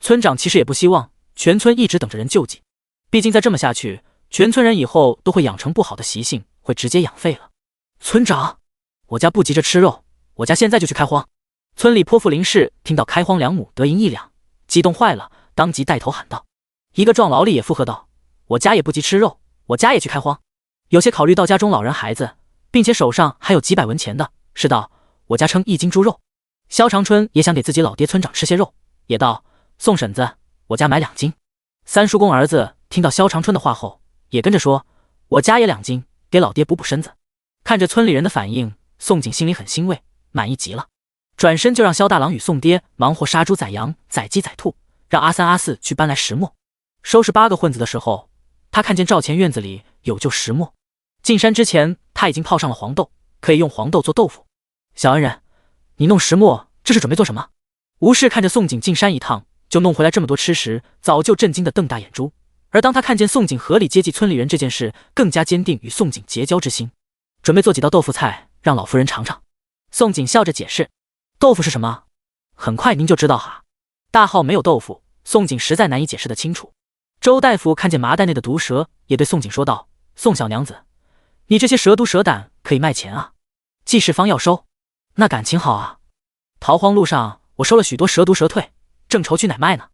村长其实也不希望全村一直等着人救济，毕竟再这么下去，全村人以后都会养成不好的习性，会直接养废了。村长，我家不急着吃肉，我家现在就去开荒。村里泼妇林氏听到开荒2亩得银1两，激动坏了，当即带头喊道。一个壮劳力也附和道：我家也不急吃肉，我家也去开荒。有些考虑到家中老人孩子，并且手上还有几百文钱的，是道：我家称1斤猪肉。萧长春也想给自己老爹村长吃些肉，也道：宋婶子，我家买2斤。三叔公儿子听到萧长春的话后，也跟着说：我家也2斤，给老爹补补身子。看着村里人的反应，宋景心里很欣慰，满意极了。转身就让萧大郎与宋爹忙活杀猪宰羊宰鸡宰兔，让阿3阿4去搬来石磨。收拾8个混子的时候，他看见赵钱院子里有旧石磨。进山之前他已经泡上了黄豆，可以用黄豆做豆腐。小恩人，你弄石磨这是准备做什么？吴氏看着宋景进山一趟就弄回来这么多吃食，早就震惊的瞪大眼珠。而当他看见宋景合理接济村里人这件事，更加坚定与宋景结交之心，准备做几道豆腐菜让老夫人尝尝。宋景笑着解释：豆腐是什么？很快您就知道哈。大号没有豆腐，宋景实在难以解释得清楚。周大夫看见麻袋内的毒蛇，也对宋景说道：宋小娘子，你这些蛇毒蛇胆可以卖钱啊，济世方要收，那感情好啊。逃荒路上我收了许多蛇毒蛇蜕，正愁去哪卖呢。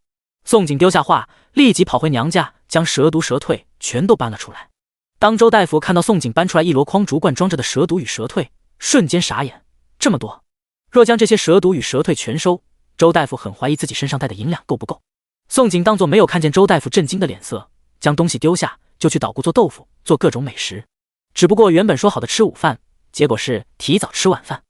宋景丢下话，立即跑回娘家，将蛇毒蛇蜕全都搬了出来。当周大夫看到宋景搬出来一箩筐竹罐装着的蛇毒与蛇蜕，瞬间傻眼，这么多，若将这些蛇毒与蛇蜕全收，周大夫很怀疑自己身上带的银两够不够。宋景当作没有看见周大夫震惊的脸色，将东西丢下，就去捣鼓做豆腐，做各种美食。只不过原本说好的吃午饭，结果是提早吃晚饭。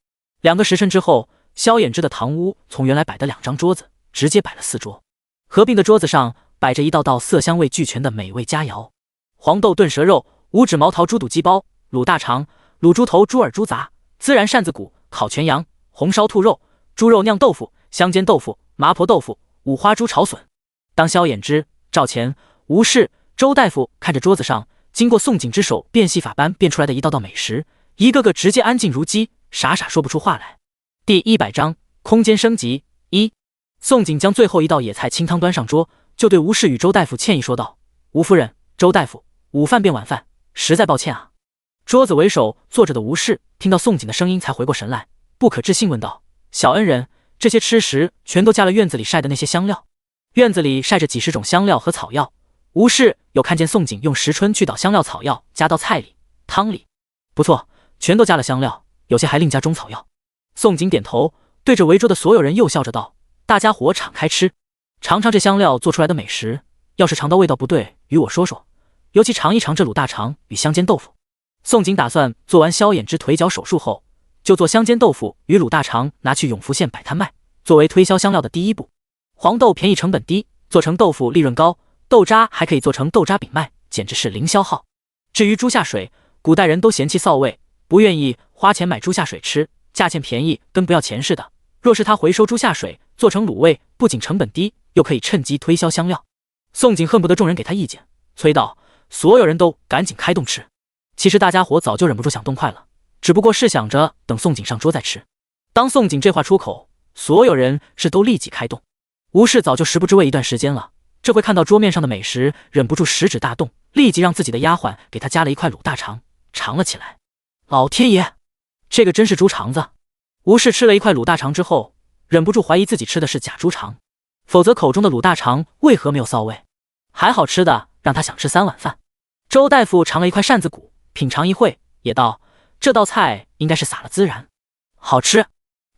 2个时辰之后，萧衍之的堂屋从原来摆的2张桌子，直接摆了4桌，合并的桌子上摆着一道道色香味俱全的美味佳肴：黄豆炖蛇肉、五指毛桃猪肚鸡包、卤大肠、卤猪头、猪耳、猪杂、孜然扇子骨、烤全羊、红烧兔肉、猪肉酿豆腐、香煎豆腐、麻婆豆腐、五花猪炒笋。当萧衍之、赵钱、吴氏、周大夫看着桌子上经过宋璟之手变戏法般变出来的一道道美食，一个个直接安静如鸡，傻傻说不出话来。第100章空间升级1。宋璟将最后一道野菜清汤端上桌，就对吴氏与周大夫歉意说道：“吴夫人、周大夫，午饭变晚饭，实在抱歉啊。”桌子为首坐着的吴氏听到宋璟的声音才回过神来，不可置信问道：“小恩人，这些吃食全都加了院子里晒的那些香料？”院子里晒着几十种香料和草药，吴氏有看见宋璟用时春去捣香料草药加到菜里、汤里。不错，全都加了香料，有些还另加中草药。宋璟点头，对着围桌的所有人又笑着道：“大家伙敞开吃，尝尝这香料做出来的美食。要是尝到味道不对，与我说说，尤其尝一尝这卤大肠与香煎豆腐。”宋璟打算做完萧衍之腿脚手术后，就做香煎豆腐与卤大肠拿去永福县摆摊卖，作为推销香料的第一步。黄豆便宜成本低，做成豆腐利润高，豆渣还可以做成豆渣饼卖，简直是零消耗。至于猪下水，古代人都嫌弃臊味，不愿意花钱买猪下水吃，价钱便宜跟不要钱似的。若是他回收猪下水做成卤味，不仅成本低，又可以趁机推销香料。宋璟恨不得众人给他意见，催道：“所有人都赶紧开动吃。”其实大家伙早就忍不住想动筷了，只不过是想着等宋璟上桌再吃。当宋璟这话出口，所有人是都立即开动。吴氏早就食不知味一段时间了，这回看到桌面上的美食，忍不住食指大动，立即让自己的丫鬟给他加了一块卤大肠，尝了起来。老天爷，这个真是猪肠子！吴氏吃了一块卤大肠之后，忍不住怀疑自己吃的是假猪肠，否则口中的卤大肠为何没有臊味？还好吃的让他想吃3碗饭。周大夫尝了一块扇子骨，品尝一会，也道：“这道菜应该是撒了孜然，好吃。”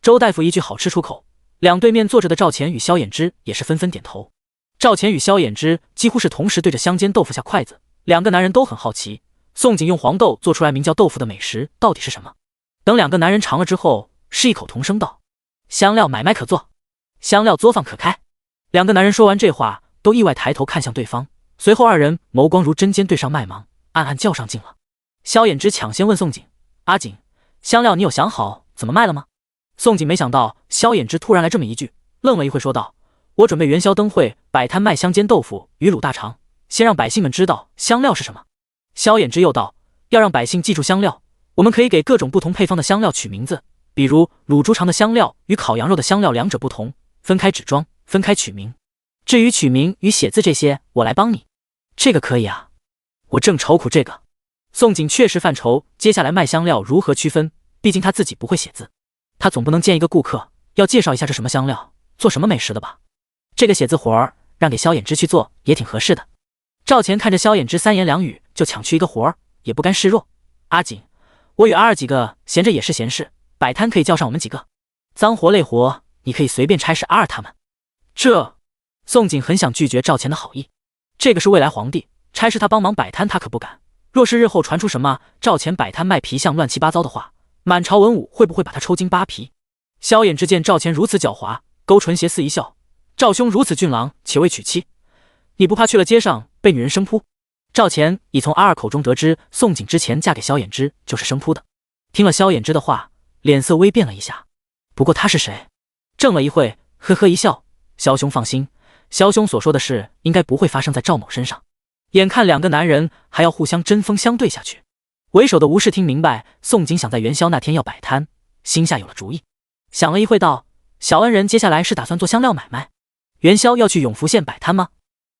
周大夫一句好吃出口，两对面坐着的赵钱与萧衍之也是纷纷点头。赵钱与萧衍之几乎是同时对着香煎豆腐下筷子，两个男人都很好奇，宋璟用黄豆做出来名叫豆腐的美食到底是什么。等两个男人尝了之后，是异口同声道：“香料买卖可做，香料作坊可开。”两个男人说完这话，都意外抬头看向对方，随后二人眸光如针尖对上麦芒，暗暗较上劲了。萧衍之抢先问宋璟：“阿璟，香料你有想好怎么卖了吗？”宋璟没想到萧衍之突然来这么一句，愣了一会说道：“我准备元宵灯会摆摊卖香煎豆腐与卤大肠，先让百姓们知道香料是什么。”萧衍之又道：“要让百姓记住香料，我们可以给各种不同配方的香料取名字，比如卤猪肠的香料与烤羊肉的香料两者不同，分开纸装，分开取名。至于取名与写字这些，我来帮你。”这个可以啊，我正愁苦这个。宋璟确实犯愁接下来卖香料如何区分，毕竟他自己不会写字，他总不能见一个顾客要介绍一下这什么香料，做什么美食的吧？这个写字活儿让给萧衍之去做也挺合适的。赵钱看着萧衍之三言两语就抢去一个活儿，也不甘示弱：“阿璟，我与阿二几个闲着也是闲事，摆摊可以叫上我们几个，脏活累活你可以随便差事阿二他们。”宋璟很想拒绝赵钱的好意，这个是未来皇帝，差事他帮忙摆摊他可不敢。若是日后传出什么赵钱摆摊卖皮相乱七八糟的话，满朝文武会不会把他抽筋扒皮？萧衍之见赵钱如此狡猾，勾唇斜似一笑：“赵兄如此俊朗，且未娶妻，你不怕去了街上被女人生扑？”赵钱已从阿二口中得知宋璟之前嫁给萧衍之就是生扑的，听了萧衍之的话，脸色微变了一下。不过他是谁？怔了一会，呵呵一笑：“萧兄放心，萧兄所说的事应该不会发生在赵某身上。”眼看两个男人还要互相针锋相对下去，为首的吴氏听明白宋璟想在元宵那天要摆摊，心下有了主意，想了一会道：“小恩人接下来是打算做香料买卖，元宵要去永福县摆摊吗？”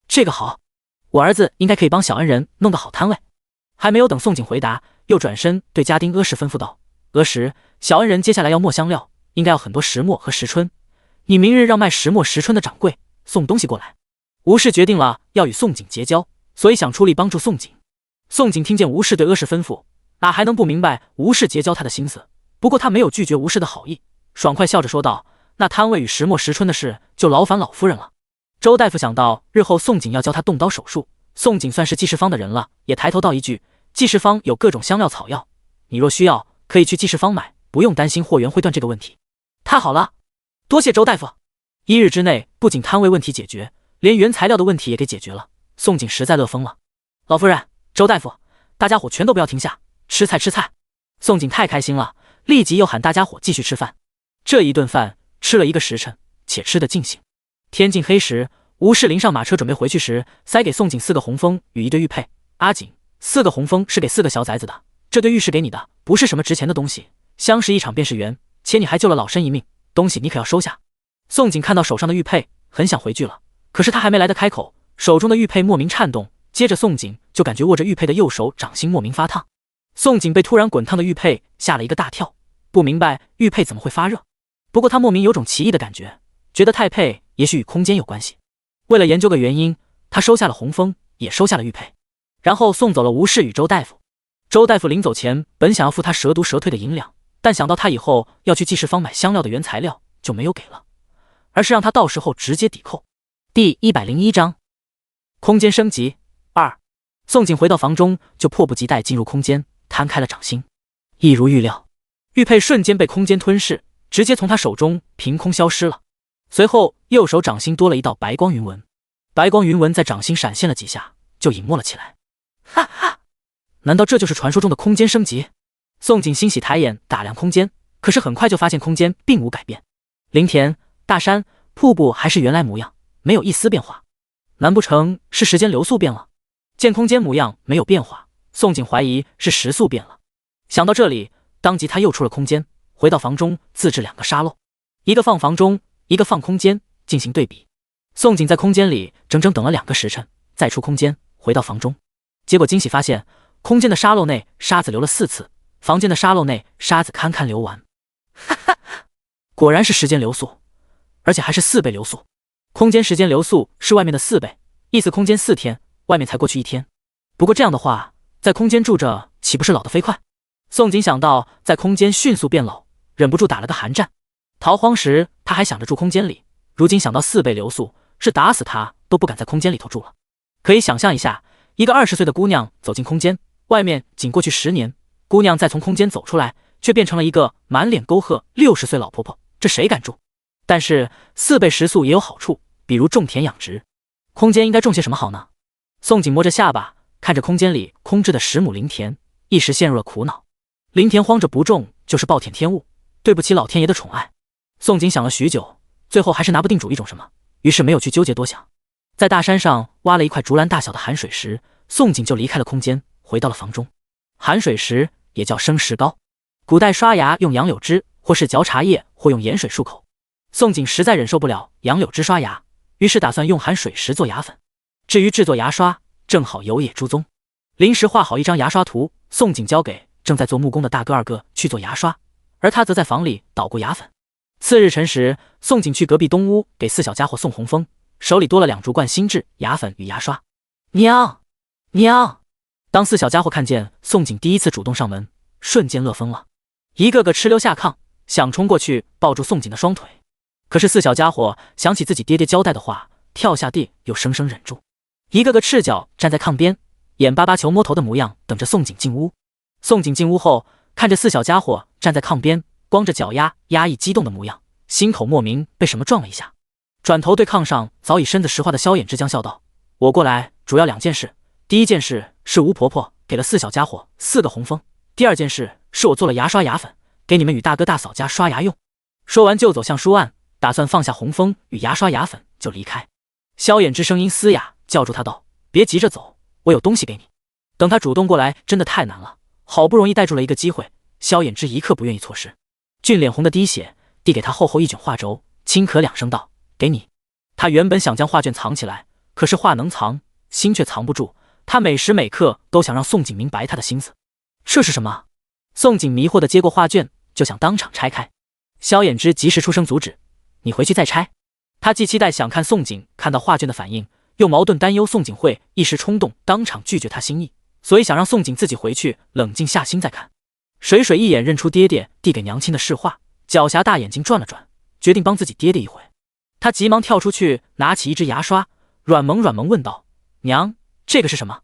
这个好，我儿子应该可以帮小恩人弄个好摊位。还没有等宋璟回答，又转身对家丁阿石吩咐道：“阿石，小恩人接下来要磨香料，应该要很多石磨和石春，你明日让卖石磨石春的掌柜送东西过来。”吴氏决定了要与宋璟结交，所以想出力帮助宋璟。宋璟听见吴氏对阿氏吩咐，哪还能不明白吴氏结交他的心思？不过他没有拒绝吴氏的好意，爽快笑着说道：“那摊位与石磨石春的事就劳烦老夫人了。”周大夫想到日后宋璟要教他动刀手术，宋璟算是济世方的人了，也抬头道一句：“济世方有各种香料草药，你若需要，可以去记事坊买，不用担心货源会断这个问题。太好了，多谢周大夫。1日之内，不仅摊位问题解决，连原材料的问题也给解决了。宋景实在乐疯了。老夫人，周大夫，大家伙全都不要停下，吃菜吃菜。宋景太开心了，立即又喊大家伙继续吃饭。这一顿饭吃了1个时辰，且吃得尽兴。天近黑时，吴世林上马车准备回去时，塞给宋景4个红封与1对玉佩。阿锦，4个红封是给4个小崽子的，这对玉是给你的，不是什么值钱的东西，相识一场便是缘，且你还救了老身一命，东西你可要收下。宋景看到手上的玉佩，很想回拒了，可是他还没来得开口，手中的玉佩莫名颤动，接着宋景就感觉握着玉佩的右手掌心莫名发烫。宋景被突然滚烫的玉佩吓了一个大跳，不明白玉佩怎么会发热，不过他莫名有种奇异的感觉，觉得太佩也许与空间有关系。为了研究个原因，他收下了红封，也收下了玉佩，然后送走了吴氏与周大夫。周大夫临走前本想要付他蛇毒蛇退的银两，但想到他以后要去记事坊买香料的原材料，就没有给了，而是让他到时候直接抵扣。第101章空间升级2。宋景回到房中，就迫不及待进入空间，摊开了掌心。一如预料，玉佩瞬间被空间吞噬，直接从他手中凭空消失了。随后右手掌心多了一道白光云纹，白光云纹在掌心闪现了几下，就隐没了起来。哈哈，难道这就是传说中的空间升级？宋景欣喜抬眼打量空间，可是很快就发现空间并无改变，林田、大山、瀑布还是原来模样，没有一丝变化。难不成是时间流速变了？见空间模样没有变化，宋景怀疑是时速变了。想到这里，当即他又出了空间，回到房中自制2个沙漏，一个放房中，一个放空间，进行对比。宋景在空间里整整等了2个时辰，再出空间回到房中，结果惊喜发现空间的沙漏内沙子流了4次，房间的沙漏内沙子堪堪流完。哈哈，果然是时间流速，而且还是4倍流速。空间时间流速是外面的4倍，意思空间4天，外面才过去1天。不过这样的话，在空间住着岂不是老得飞快？宋景想到在空间迅速变老，忍不住打了个寒战。逃荒时他还想着住空间里，如今想到4倍流速，是打死他都不敢在空间里头住了。可以想象一下，一个20岁的姑娘走进空间，外面仅过去10年，姑娘再从空间走出来，却变成了一个满脸沟壑60岁老婆婆，这谁敢住？但是4倍时速也有好处，比如种田养殖。空间应该种些什么好呢？宋景摸着下巴，看着空间里空置的10亩林田，一时陷入了苦恼。林田荒着不种，就是暴殄天物，对不起老天爷的宠爱。宋景想了许久，最后还是拿不定主意种什么，于是没有去纠结多想。在大山上挖了一块竹篮大小的含水石，宋景就离开了空间，回到了房中。含水石也叫生石膏，古代刷牙用杨柳枝，或是嚼茶叶，或用盐水漱口。宋景实在忍受不了杨柳枝刷牙，于是打算用含水石做牙粉。至于制作牙刷，正好有野猪踪，临时画好一张牙刷图，宋景交给正在做木工的大哥二哥去做牙刷，而他则在房里捣鼓牙粉。次日晨时，宋景去隔壁东屋给4小家伙送红封，手里多了2竹罐新制牙粉与牙刷。娘娘！当4小家伙看见宋景第一次主动上门，瞬间乐疯了，一个个哧溜下炕，想冲过去抱住宋景的双腿。可是4小家伙想起自己爹爹交代的话，跳下地又生生忍住，一个个赤脚站在炕边，眼巴巴求摸头的模样，等着宋景进屋。宋景进屋后，看着4小家伙站在炕边，光着脚丫，压抑激动的模样，心口莫名被什么撞了一下，转头对炕上早已身子石化的萧衍之将笑道：“我过来主要2件事，第一件事是吴婆婆给了4小家伙4个红封，第二件事是我做了牙刷牙粉，给你们与大哥大嫂家刷牙用。”说完就走向书案，打算放下红封与牙刷牙粉就离开。萧衍之声音嘶哑，叫住他道：“别急着走，我有东西给你。”等他主动过来真的太难了，好不容易逮住了一个机会，萧衍之一刻不愿意错失。俊脸红的滴血，递给他厚厚一卷画轴，轻咳2声道：“给你。”他原本想将画卷藏起来，可是画能藏，心却藏不住，他每时每刻都想让宋景明白他的心思。这是什么？宋景迷惑地接过画卷，就想当场拆开。萧衍之及时出声阻止：“你回去再拆。”他既期待想看宋景看到画卷的反应，又矛盾担忧宋景会一时冲动当场拒绝他心意，所以想让宋景自己回去冷静下心再看。水水一眼认出爹爹递给娘亲的是画，狡黠大眼睛转了转，决定帮自己爹爹一回。他急忙跳出去，拿起一支牙刷，软萌软萌问道：“娘，这个是什么？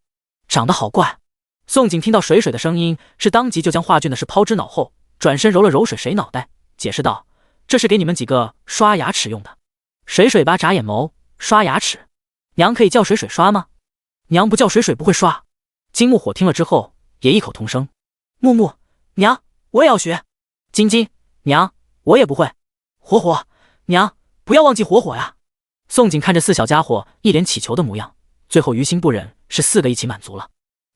长得好怪。”宋景听到水水的声音，是当即就将画卷的事抛之脑后，转身揉了揉水水脑袋，解释道：“这是给你们几个刷牙齿用的。”水水吧眨眼眸，刷牙齿？娘可以叫水水刷吗？娘不叫水水不会刷。金木火听了之后也异口同声：“木木，娘，我也要学。”晶晶，娘，我也不会。火火，娘，不要忘记火火呀。宋景看着四小家伙一脸乞求的模样，最后于心不忍，是4个一起满足了，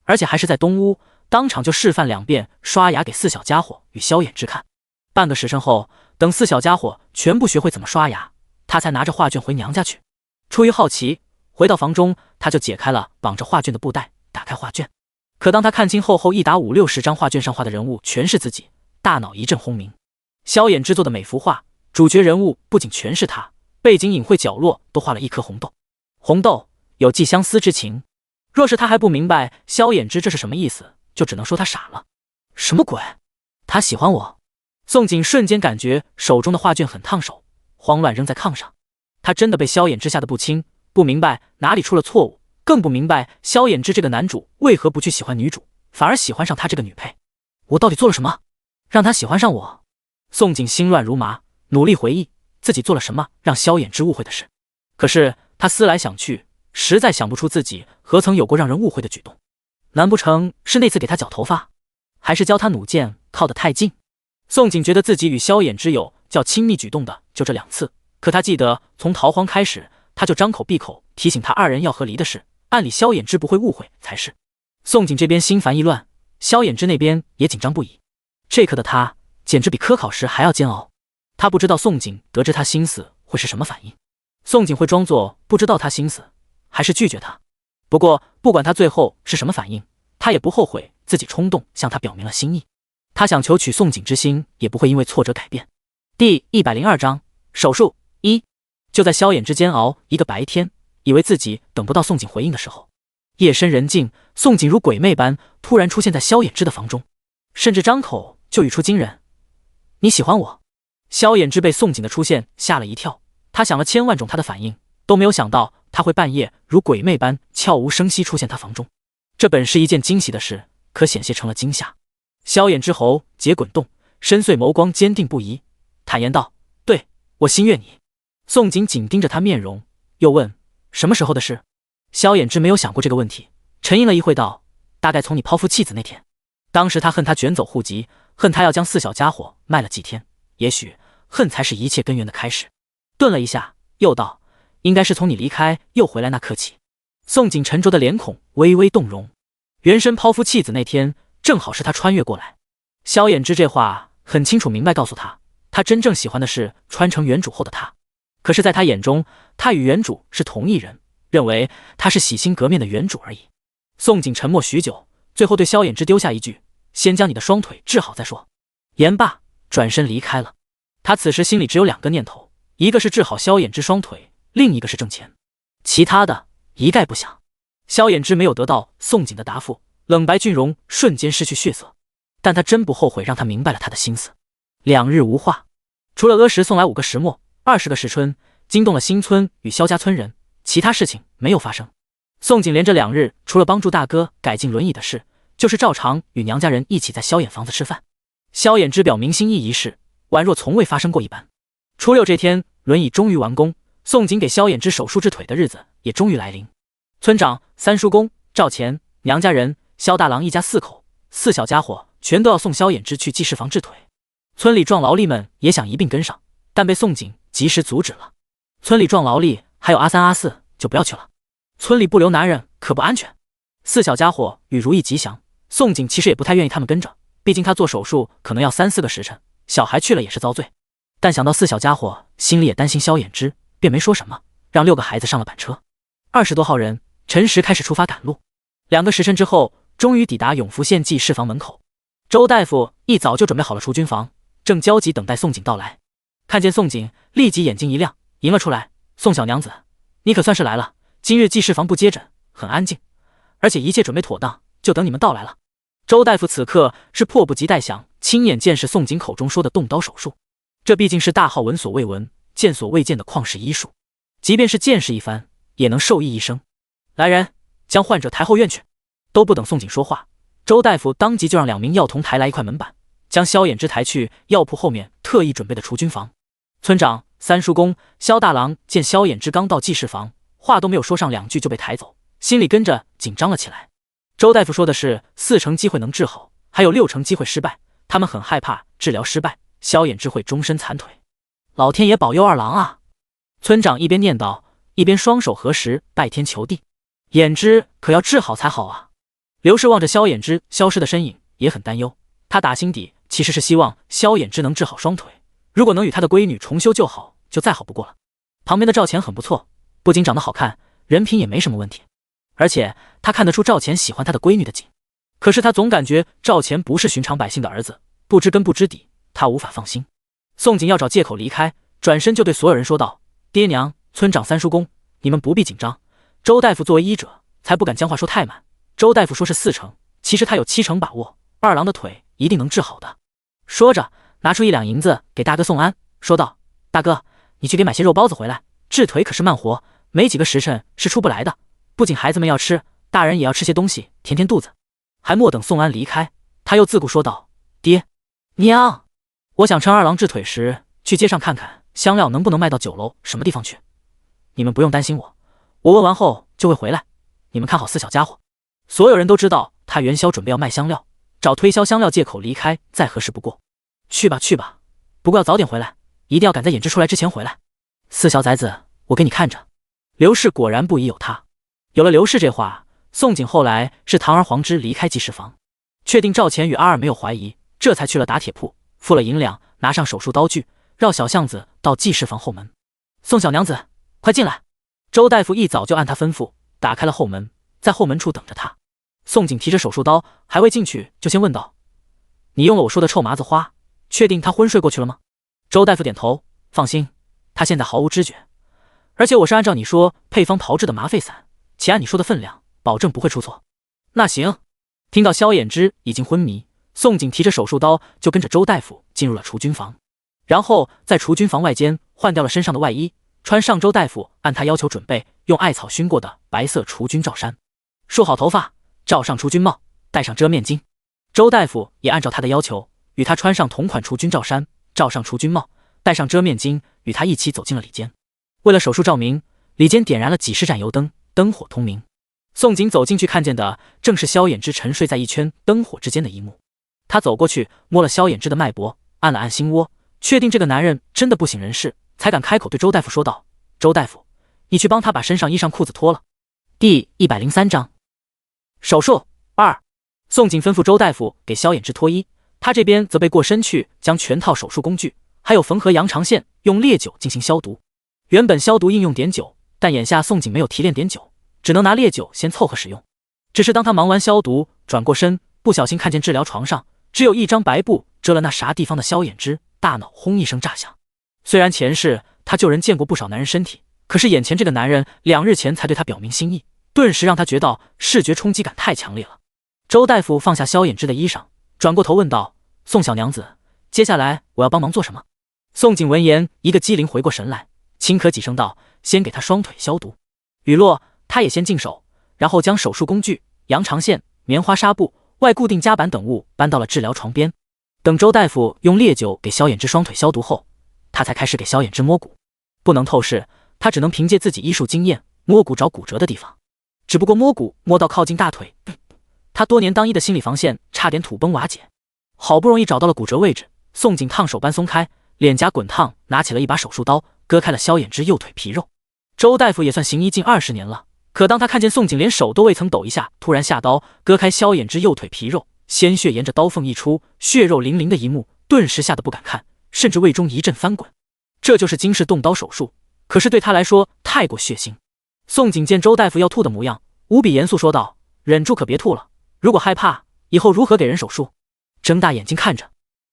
而且还是在东屋，当场就示范2遍刷牙给四小家伙与萧衍之看。半个时辰后，等四小家伙全部学会怎么刷牙，他才拿着画卷回娘家去。出于好奇，回到房中，他就解开了绑着画卷的布袋，打开画卷。可当他看清厚厚一沓5、60张画卷上画的人物全是自己，大脑一阵轰鸣。萧衍之作的每幅画，主角人物不仅全是他，背景隐晦角落都画了一颗红豆。红豆有寄相思之情。若是他还不明白萧衍之这是什么意思，就只能说他傻了。什么鬼？他喜欢我？宋景瞬间感觉手中的画卷很烫手，慌乱扔在炕上。他真的被萧衍之吓得不轻，不明白哪里出了错误，更不明白萧衍之这个男主为何不去喜欢女主，反而喜欢上他这个女配。我到底做了什么，让他喜欢上我？宋景心乱如麻，努力回忆自己做了什么让萧衍之误会的事。可是他思来想去，实在想不出自己何曾有过让人误会的举动。难不成是那次给他绞头发，还是教他弩箭靠得太近？宋景觉得自己与萧衍之有较亲密举动的就这2次，可他记得从逃荒开始，他就张口闭口提醒他2人要和离的事，按理萧衍之不会误会才是。宋景这边心烦意乱，萧衍之那边也紧张不已。这刻的他简直比科考时还要煎熬。他不知道宋景得知他心思会是什么反应，宋景会装作不知道他心思，还是拒绝他。不过不管他最后是什么反应，他也不后悔自己冲动向他表明了心意。他想求取宋景之心，也不会因为挫折改变。第102章手术1。就在萧衍之煎熬一个白天，以为自己等不到宋景回应的时候，夜深人静，宋景如鬼魅般突然出现在萧衍之的房中，甚至张口就语出惊人：“你喜欢我？”萧衍之被宋景的出现吓了一跳，他想了千万种他的反应，都没有想到他会半夜如鬼魅般悄无声息出现他房中。这本是一件惊喜的事，可险些成了惊吓。萧衍之喉结滚动，深邃眸光坚定不移，坦言道：“对，我心悦你。”宋景紧盯着他面容，又问：“什么时候的事？”萧衍之没有想过这个问题，沉吟了一会道：“大概从你抛夫弃子那天。当时他恨他卷走户籍，恨他要将4小家伙卖了祭天，也许恨才是一切根源的开始。”顿了一下，又道：“应该是从你离开又回来那刻起。”宋景沉着的脸孔微微动容，原身抛夫弃子那天正好是他穿越过来。萧衍之这话很清楚明白告诉他，他真正喜欢的是穿成原主后的他。可是在他眼中，他与原主是同一人，认为他是洗心革面的原主而已。宋景沉默许久，最后对萧衍之丢下一句：“先将你的双腿治好再说。”言罢转身离开了。他此时心里只有2个念头，一个是治好萧衍之双腿，另一个是挣钱，其他的一概不想。萧衍之没有得到宋景的答复，冷白俊容瞬间失去血色，但他真不后悔让他明白了他的心思。2日无话，除了阿石送来5个石磨，20个时春，惊动了新村与萧家村人，其他事情没有发生。宋景连着2日，除了帮助大哥改进轮椅的事，就是照常与娘家人一起在萧衍房子吃饭。萧衍之表明心意一事，宛若从未发生过一般。初6这天，轮椅终于完工，宋景给萧衍之手术治腿的日子也终于来临。村长、三叔公、赵钱、娘家人、萧大郎一家4口，4小家伙全都要送萧衍之去济世房治腿。村里壮劳力们也想一并跟上，但被宋景及时阻止了。村里壮劳力还有阿3、阿4就不要去了，村里不留男人可不安全。4小家伙与如意吉祥，宋景其实也不太愿意他们跟着，毕竟他做手术可能要3、4个时辰，小孩去了也是遭罪。但想到4小家伙心里也担心萧衍之，便没说什么，让6个孩子上了板车。20多号人辰时开始出发赶路，2个时辰之后，终于抵达永福县济世房门口。周大夫一早就准备好了除菌房，正焦急等待宋景到来。看见宋景，立即眼睛一亮，迎了出来：“宋小娘子，你可算是来了。今日济世房不接诊，很安静，而且一切准备妥当，就等你们到来了。”周大夫此刻是迫不及待想亲眼见识宋景口中说的动刀手术，这毕竟是大号闻所未闻、见所未见的旷世医术，即便是见识一番，也能受益一生。来人，将患者抬后院去。都不等宋景说话，周大夫当即就让2名药童抬来一块门板，将萧衍之抬去药铺后面特意准备的除菌房。村长、三叔公、萧大郎见萧衍之刚到记事房，话都没有说上2句就被抬走，心里跟着紧张了起来。周大夫说的是4成机会能治好，还有6成机会失败，他们很害怕治疗失败，萧衍之会终身残腿。老天爷保佑二郎啊！村长一边念叨，一边双手合十拜天求地。衍之可要治好才好啊！刘氏望着萧衍之消失的身影也很担忧，他打心底其实是希望萧衍之能治好双腿，如果能与他的闺女重修旧好，就再好不过了。旁边的赵钱很不错，不仅长得好看，人品也没什么问题，而且他看得出赵钱喜欢他的闺女的紧。可是他总感觉赵钱不是寻常百姓的儿子，不知根不知底，他无法放心。宋景要找借口离开，转身就对所有人说道：爹娘、村长、三叔公，你们不必紧张，周大夫作为医者才不敢将话说太满。周大夫说是4成，其实他有7成把握，二郎的腿一定能治好的。说着拿出1两银子给大哥送安，说道：大哥，你去给买些肉包子回来，治腿可是慢活，没几个时辰是出不来的，不仅孩子们要吃，大人也要吃些东西填填肚子。还莫等宋安离开，他又自顾说道：爹娘，我想趁二郎治腿时去街上看看香料能不能卖到酒楼什么地方去，你们不用担心我，我问完后就会回来，你们看好4小家伙。所有人都知道他元宵准备要卖香料，找推销香料借口离开再合适不过。去吧去吧，不过要早点回来，一定要赶在衍之出来之前回来。4小崽子，我给你看着。刘氏果然不疑有他，有了刘氏这话，宋景后来是堂而皇之离开记事房，确定赵钱与阿二没有怀疑，这才去了打铁铺，付了银两，拿上手术刀具，绕小巷子到记事房后门。宋小娘子，快进来。周大夫一早就按他吩咐打开了后门，在后门处等着他。宋景提着手术刀，还未进去就先问道：你用了我说的臭麻子花，确定他昏睡过去了吗？周大夫点头，放心，他现在毫无知觉，而且我是按照你说配方炮制的麻沸散，且按你说的分量，保证不会出错。那行。听到萧衍之已经昏迷，宋景提着手术刀就跟着周大夫进入了除菌房，然后在除菌房外间换掉了身上的外衣，穿上周大夫按他要求准备用艾草熏过的白色除菌罩衫，梳好头发，罩上除菌帽，戴上遮面巾。周大夫也按照他的要求，与他穿上同款除菌罩衫，罩上除菌帽，戴上遮面巾，与他一起走进了里间。为了手术照明，里间点燃了几十盏油灯，灯火通明。宋景走进去看见的正是萧衍之沉睡在一圈灯火之间的一幕。他走过去摸了萧衍之的脉搏，按了按心窝，确定这个男人真的不省人事，才敢开口对周大夫说道：周大夫，你去帮他把身上衣裳裤子脱了。第103章手术2。宋景吩咐周大夫给萧衍之脱衣，他这边则背过身去将全套手术工具还有缝合羊肠线用烈酒进行消毒。原本消毒应用碘酒，但眼下宋景没有提炼碘酒，只能拿烈酒先凑合使用。只是当他忙完消毒，转过身，不小心看见治疗床上只有一张白布遮了那啥地方的萧衍之，大脑轰一声炸响。虽然前世他救人见过不少男人身体，可是眼前这个男人2日前才对他表明心意，顿时让他觉到视觉冲击感太强烈了。周大夫放下萧衍之的衣裳，转过头问道：宋小娘子，接下来我要帮忙做什么？宋景闻言一个机灵回过神来，轻咳几声道：先给他双腿消毒。语落，他也先净手，然后将手术工具、羊肠线、棉花纱布、外固定夹板等物搬到了治疗床边。等周大夫用烈酒给萧衍之双腿消毒后，他才开始给萧衍之摸骨。不能透视，他只能凭借自己医术经验摸骨找骨折的地方。只不过摸骨摸到靠近大腿，他多年当医的心理防线差点土崩瓦解。好不容易找到了骨折位置，宋景烫手般松开，脸颊滚烫，拿起了一把手术刀，割开了萧衍之右腿皮肉。周大夫也算行医近20年了，可当他看见宋景连手都未曾抖一下，突然下刀割开萧衍之右腿皮肉，鲜血沿着刀缝溢出，血肉淋淋的一幕，顿时吓得不敢看，甚至胃中一阵翻滚。这就是京式动刀手术，可是对他来说太过血腥。宋景见周大夫要吐的模样，无比严肃说道：忍住可别吐了，如果害怕，以后如何给人手术？睁大眼睛看着。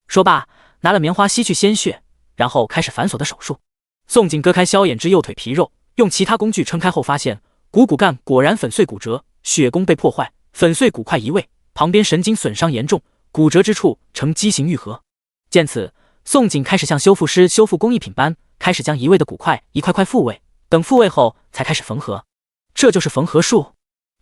说罢，拿了棉花吸去鲜血，然后开始繁琐的手术。宋景割开萧衍之右腿皮肉，用其他工具撑开后，发现骨干果然粉碎骨折，血弓被破坏，粉碎骨块移位，旁边神经损伤严重，骨折之处呈畸形愈合。见此，宋景开始像修复师修复工艺品般，开始将移位的骨块一块块复位，等复位后才开始缝合。这就是缝合术。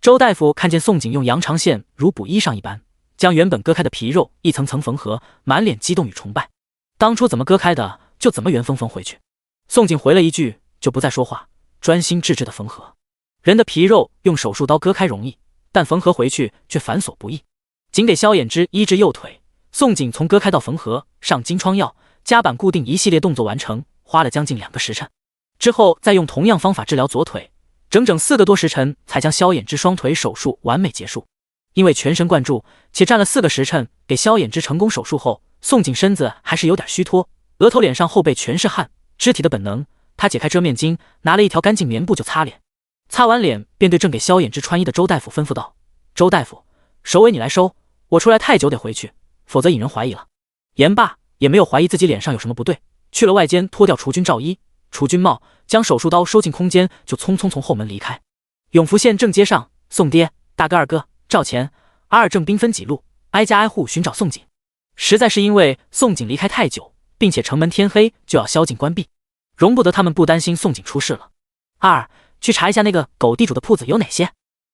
周大夫看见宋景用羊肠线如补衣裳一般，将原本割开的皮肉一层层缝合，满脸激动与崇拜。当初怎么割开的，就怎么原封缝回去。宋景回了一句，就不再说话，专心致志地缝合。人的皮肉用手术刀割开容易，但缝合回去却繁琐不易。仅给萧衍之医治右腿，宋景从割开到缝合，上金疮药，夹板固定一系列动作完成，花了将近2个时辰。之后再用同样方法治疗左腿，整整4个多时辰才将萧衍之双腿手术完美结束。因为全神贯注，且站了4个时辰给萧衍之成功手术后，宋景身子还是有点虚脱，额头、脸上、后背全是汗。肢体的本能，他解开遮面巾，拿了一条干净棉布就擦脸。擦完脸，便对正给萧衍之穿衣的周大夫吩咐道：“周大夫，首尾你来收，我出来太久得回去，否则引人怀疑了。”言罢，也没有怀疑自己脸上有什么不对，去了外间脱掉除菌罩衣、除菌帽，将手术刀收进空间，就匆匆从后门离开。永福县正街上，宋爹、大哥、二哥、赵钱、阿二正兵分几路，挨家挨户寻找宋景。实在是因为宋景离开太久，并且城门天黑就要宵禁关闭，容不得他们不担心宋景出事了。二，去查一下那个狗地主的铺子有哪些。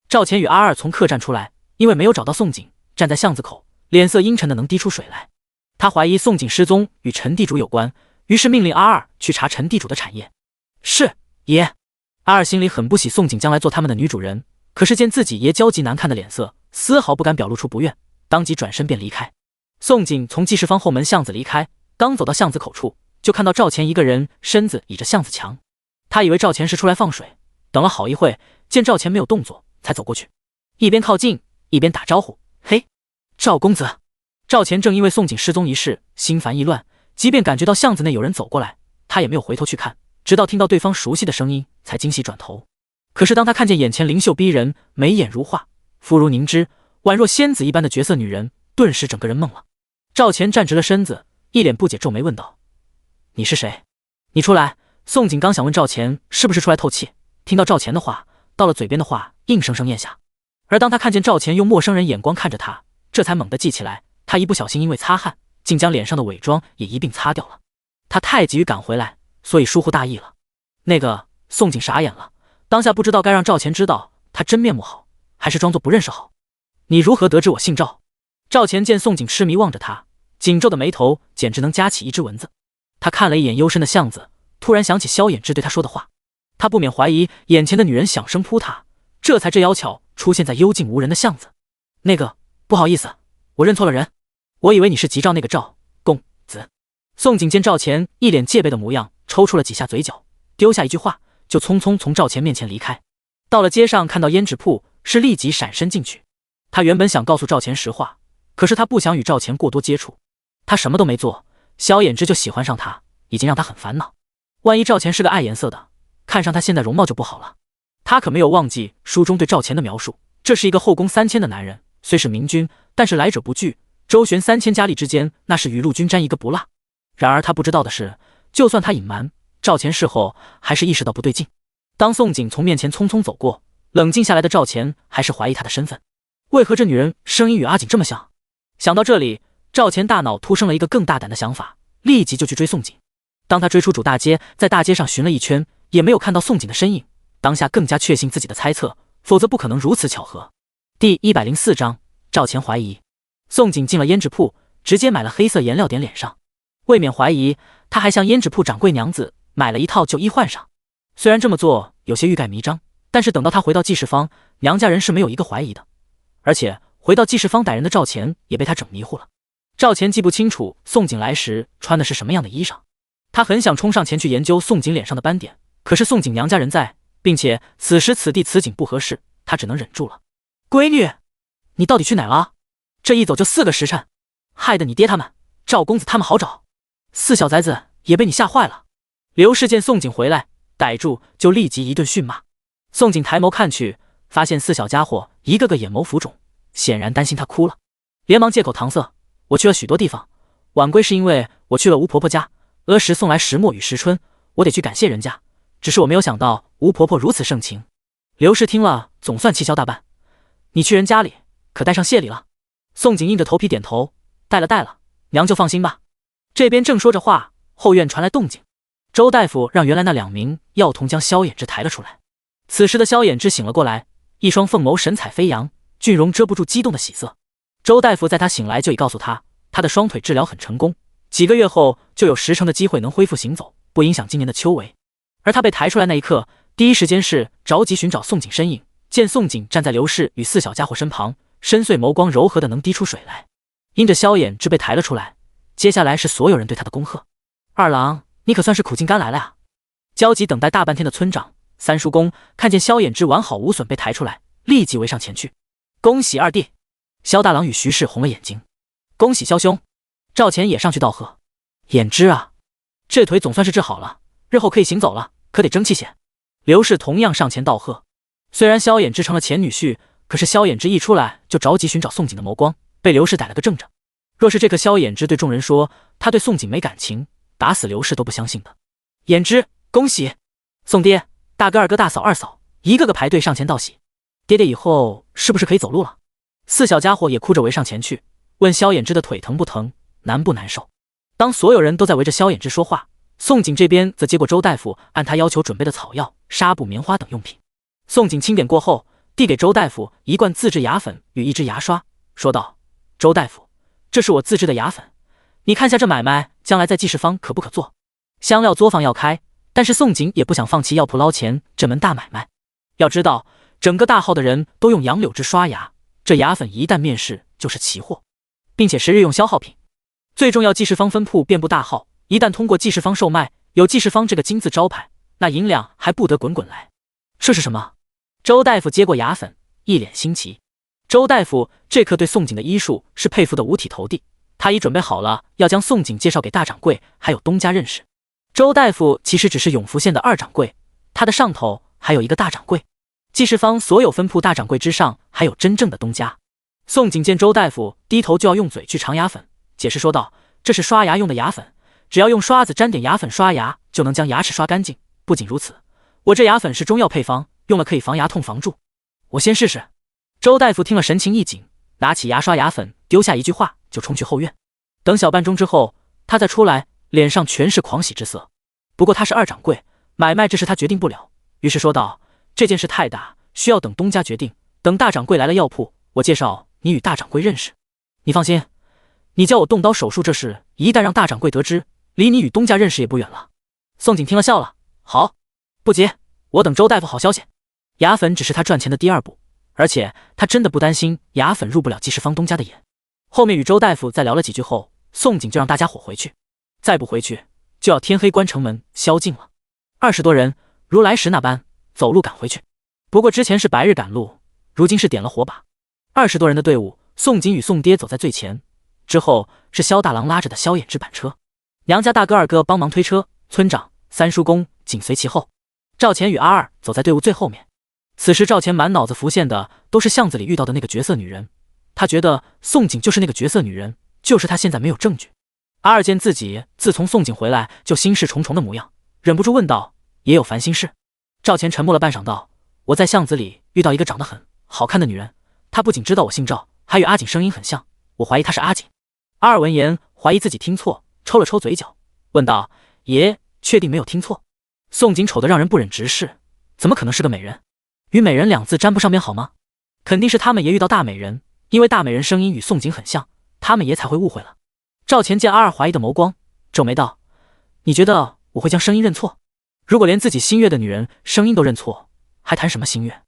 赵钱与阿二从客栈出来，因为没有找到宋景，站在巷子口，脸色阴沉的能滴出水来。他怀疑宋景失踪与陈地主有关，于是命令阿二去查陈地主的产业。是，爷。阿二心里很不喜宋景将来做他们的女主人，可是见自己爷焦急难看的脸色，丝毫不敢表露出不愿，当即转身便离开。宋景从记事坊后门巷子离开，刚走到巷子口处，就看到赵钱一个人身子倚着巷子墙。他以为赵钱是出来放水，等了好一会，见赵钱没有动作，才走过去，一边靠近一边打招呼：“嘿，赵公子。”赵钱正因为宋景失踪一事心烦意乱，即便感觉到巷子内有人走过来，他也没有回头去看，直到听到对方熟悉的声音，才惊喜转头。可是当他看见眼前灵秀逼人、眉眼如画、肤如凝脂、宛若仙子一般的绝色女人，顿时整个人懵了。赵钱站直了身子，一脸不解，皱眉问道：“你是谁？你出来。”宋景刚想问赵钱是不是出来透气，听到赵钱的话，到了嘴边的话硬生生咽下。而当他看见赵钱用陌生人眼光看着他，这才猛地记起来，他一不小心因为擦汗，竟将脸上的伪装也一并擦掉了。他太急于赶回来，所以疏忽大意了。那个宋景傻眼了，当下不知道该让赵钱知道他真面目好，还是装作不认识好。你如何得知我姓赵？赵钱见宋景痴迷望着他，紧皱的眉头简直能夹起一只蚊子。他看了一眼幽深的巷子，突然想起萧衍之对他说的话，他不免怀疑眼前的女人想生扑他，这才这妖巧出现在幽静无人的巷子。那个，不好意思，我认错了人，我以为你是吉兆那个赵公子。宋景见赵钱一脸戒备的模样，抽搐了几下嘴角，丢下一句话，就匆匆从赵钱面前离开。到了街上，看到胭脂铺，是立即闪身进去。他原本想告诉赵钱实话，可是他不想与赵钱过多接触。他什么都没做，萧衍之就喜欢上他，已经让他很烦恼。万一赵钱是个爱颜色的，看上他现在容貌就不好了。他可没有忘记书中对赵钱的描述，这是一个后宫3000的男人，虽是明君，但是来者不拒，周旋3000佳丽之间，那是雨露均沾一个不落。然而他不知道的是，就算他隐瞒，赵钱事后还是意识到不对劲。当宋景从面前匆匆走过，冷静下来的赵钱还是怀疑他的身份。为何这女人声音与阿锦这么像？想到这里，赵钱大脑突生了一个更大胆的想法，立即就去追宋景。当他追出主大街，在大街上寻了一圈，也没有看到宋景的身影，当下更加确信自己的猜测，否则不可能如此巧合。第104章，赵钱怀疑。宋景进了胭脂铺，直接买了黑色颜料点脸上。未免怀疑，他还向胭脂铺掌柜娘子买了一套旧衣换上。虽然这么做有些欲盖弥彰，但是等到他回到记事坊，娘家人是没有一个怀疑的。而且回到记事坊逮人的赵钱也被他整迷糊了。赵钱记不清楚宋景来时穿的是什么样的衣裳，他很想冲上前去研究宋景脸上的斑点，可是宋景娘家人在，并且此时此地此景不合适，他只能忍住了。闺女，你到底去哪了？这一走就4个时辰，害得你爹他们、赵公子他们好找，4小崽子也被你吓坏了。刘氏见宋景回来，逮住就立即一顿训骂。宋景抬眸看去，发现4小家伙一个个眼眸浮肿，显然担心他哭了，连忙借口搪塞：“我去了许多地方，晚归是因为我去了吴婆婆家，阿时送来石墨与石春，我得去感谢人家。只是我没有想到吴婆婆如此盛情。”刘氏听了，总算气消大半：“你去人家里，可带上谢礼了？”宋景硬着头皮点头：“带了带了，娘就放心吧。”这边正说着话，后院传来动静，周大夫让原来那2名药童将萧衍之抬了出来。此时的萧衍之醒了过来，一双凤眸神采飞扬，俊容遮不住激动的喜色。周大夫在他醒来就已告诉他，他的双腿治疗很成功，几个月后就有10成的机会能恢复行走，不影响今年的秋闱。而他被抬出来那一刻，第一时间是着急寻找宋景身影，见宋景站在刘氏与4小家伙身旁，深邃眸光柔和的能滴出水来。因着萧衍之被抬了出来，接下来是所有人对他的恭贺。二郎，你可算是苦尽甘来了呀！焦急等待大半天的村长三叔公看见萧衍之完好无损被抬出来，立即围上前去，恭喜二弟！萧大郎与徐氏红了眼睛，恭喜萧兄！赵钱也上去道贺，衍之啊，这腿总算是治好了，日后可以行走了，可得争气些。刘氏同样上前道贺。虽然萧衍之成了前女婿，可是萧衍之一出来就着急寻找宋景的眸光，被刘氏逮了个正着。若是这刻萧衍之对众人说他对宋景没感情，打死刘氏都不相信的。衍之，恭喜！宋爹、大哥、二哥、大嫂、二嫂一个个排队上前道喜。爹爹以后是不是可以走路了？4小家伙也哭着围上前去，问萧衍之的腿疼不疼，难不难受。当所有人都在围着萧衍之说话，宋景这边则接过周大夫按他要求准备的草药、纱布、棉花等用品。宋景清点过后，递给周大夫1罐自制牙粉与1支牙刷，说道：周大夫，这是我自制的牙粉，你看下这买卖将来在济世坊可不可做？香料作坊要开，但是宋景也不想放弃药铺捞钱这门大买卖。要知道整个大号的人都用杨柳枝刷牙，这牙粉一旦面世就是奇货，并且是日用消耗品。最重要，济世坊分铺遍布大号，一旦通过济世坊售卖，有济世坊这个金字招牌，那银两还不得滚滚来。这是什么？周大夫接过牙粉，一脸新奇。周大夫这刻对宋景的医术是佩服的五体投地，他已准备好了要将宋景介绍给大掌柜还有东家认识。周大夫其实只是永福县的2掌柜，他的上头还有一个大掌柜。济世坊所有分铺大掌柜之上还有真正的东家。宋景见周大夫低头就要用嘴去尝牙粉，解释说道：这是刷牙用的牙粉，只要用刷子沾点牙粉刷牙就能将牙齿刷干净。不仅如此，我这牙粉是中药配方，用了可以防牙痛防蛀。我先试试。周大夫听了神情一紧，拿起牙刷牙粉，丢下一句话就冲去后院。等小半钟之后，他再出来，脸上全是狂喜之色。不过他是2掌柜，买卖这事他决定不了，于是说道：这件事太大，需要等东家决定，等大掌柜来了药铺，我介绍你与大掌柜认识。你放心，你叫我动刀手术这事，一旦让大掌柜得知，离你与东家认识也不远了。宋景听了笑了，好，不急，我等周大夫好消息。牙粉只是他赚钱的第2步，而且他真的不担心牙粉入不了济世坊东家的眼。后面与周大夫再聊了几句后，宋景就让大家伙回去，再不回去就要天黑关城门宵禁了。20多人如来时那般走路赶回去。不过之前是白日赶路，如今是点了火把。20多人的队伍，宋景与宋爹走在最前，之后是萧大郎拉着的萧衍之板车，娘家大哥二哥帮忙推车，村长三叔公紧随其后，赵钱与阿二走在队伍最后面。此时赵钱满脑子浮现的都是巷子里遇到的那个绝色女人，他觉得宋景就是那个绝色女人，就是他现在没有证据。阿二见自己自从宋景回来就心事重重的模样，忍不住问道：也有烦心事？赵钱沉默了半晌道：我在巷子里遇到一个长得很好看的女人，她不仅知道我姓赵，还与阿锦声音很像，我怀疑她是阿锦。阿二闻言怀疑自己听错，抽了抽嘴角，问道：爷确定没有听错？宋景丑得让人不忍直视，怎么可能是个美人？与美人2字沾不上边好吗？肯定是他们爷遇到大美人，因为大美人声音与宋景很像，他们爷才会误会了。赵钱见阿二怀疑的眸光，皱眉道：你觉得我会将声音认错？如果连自己心悦的女人声音都认错，还谈什么心悦？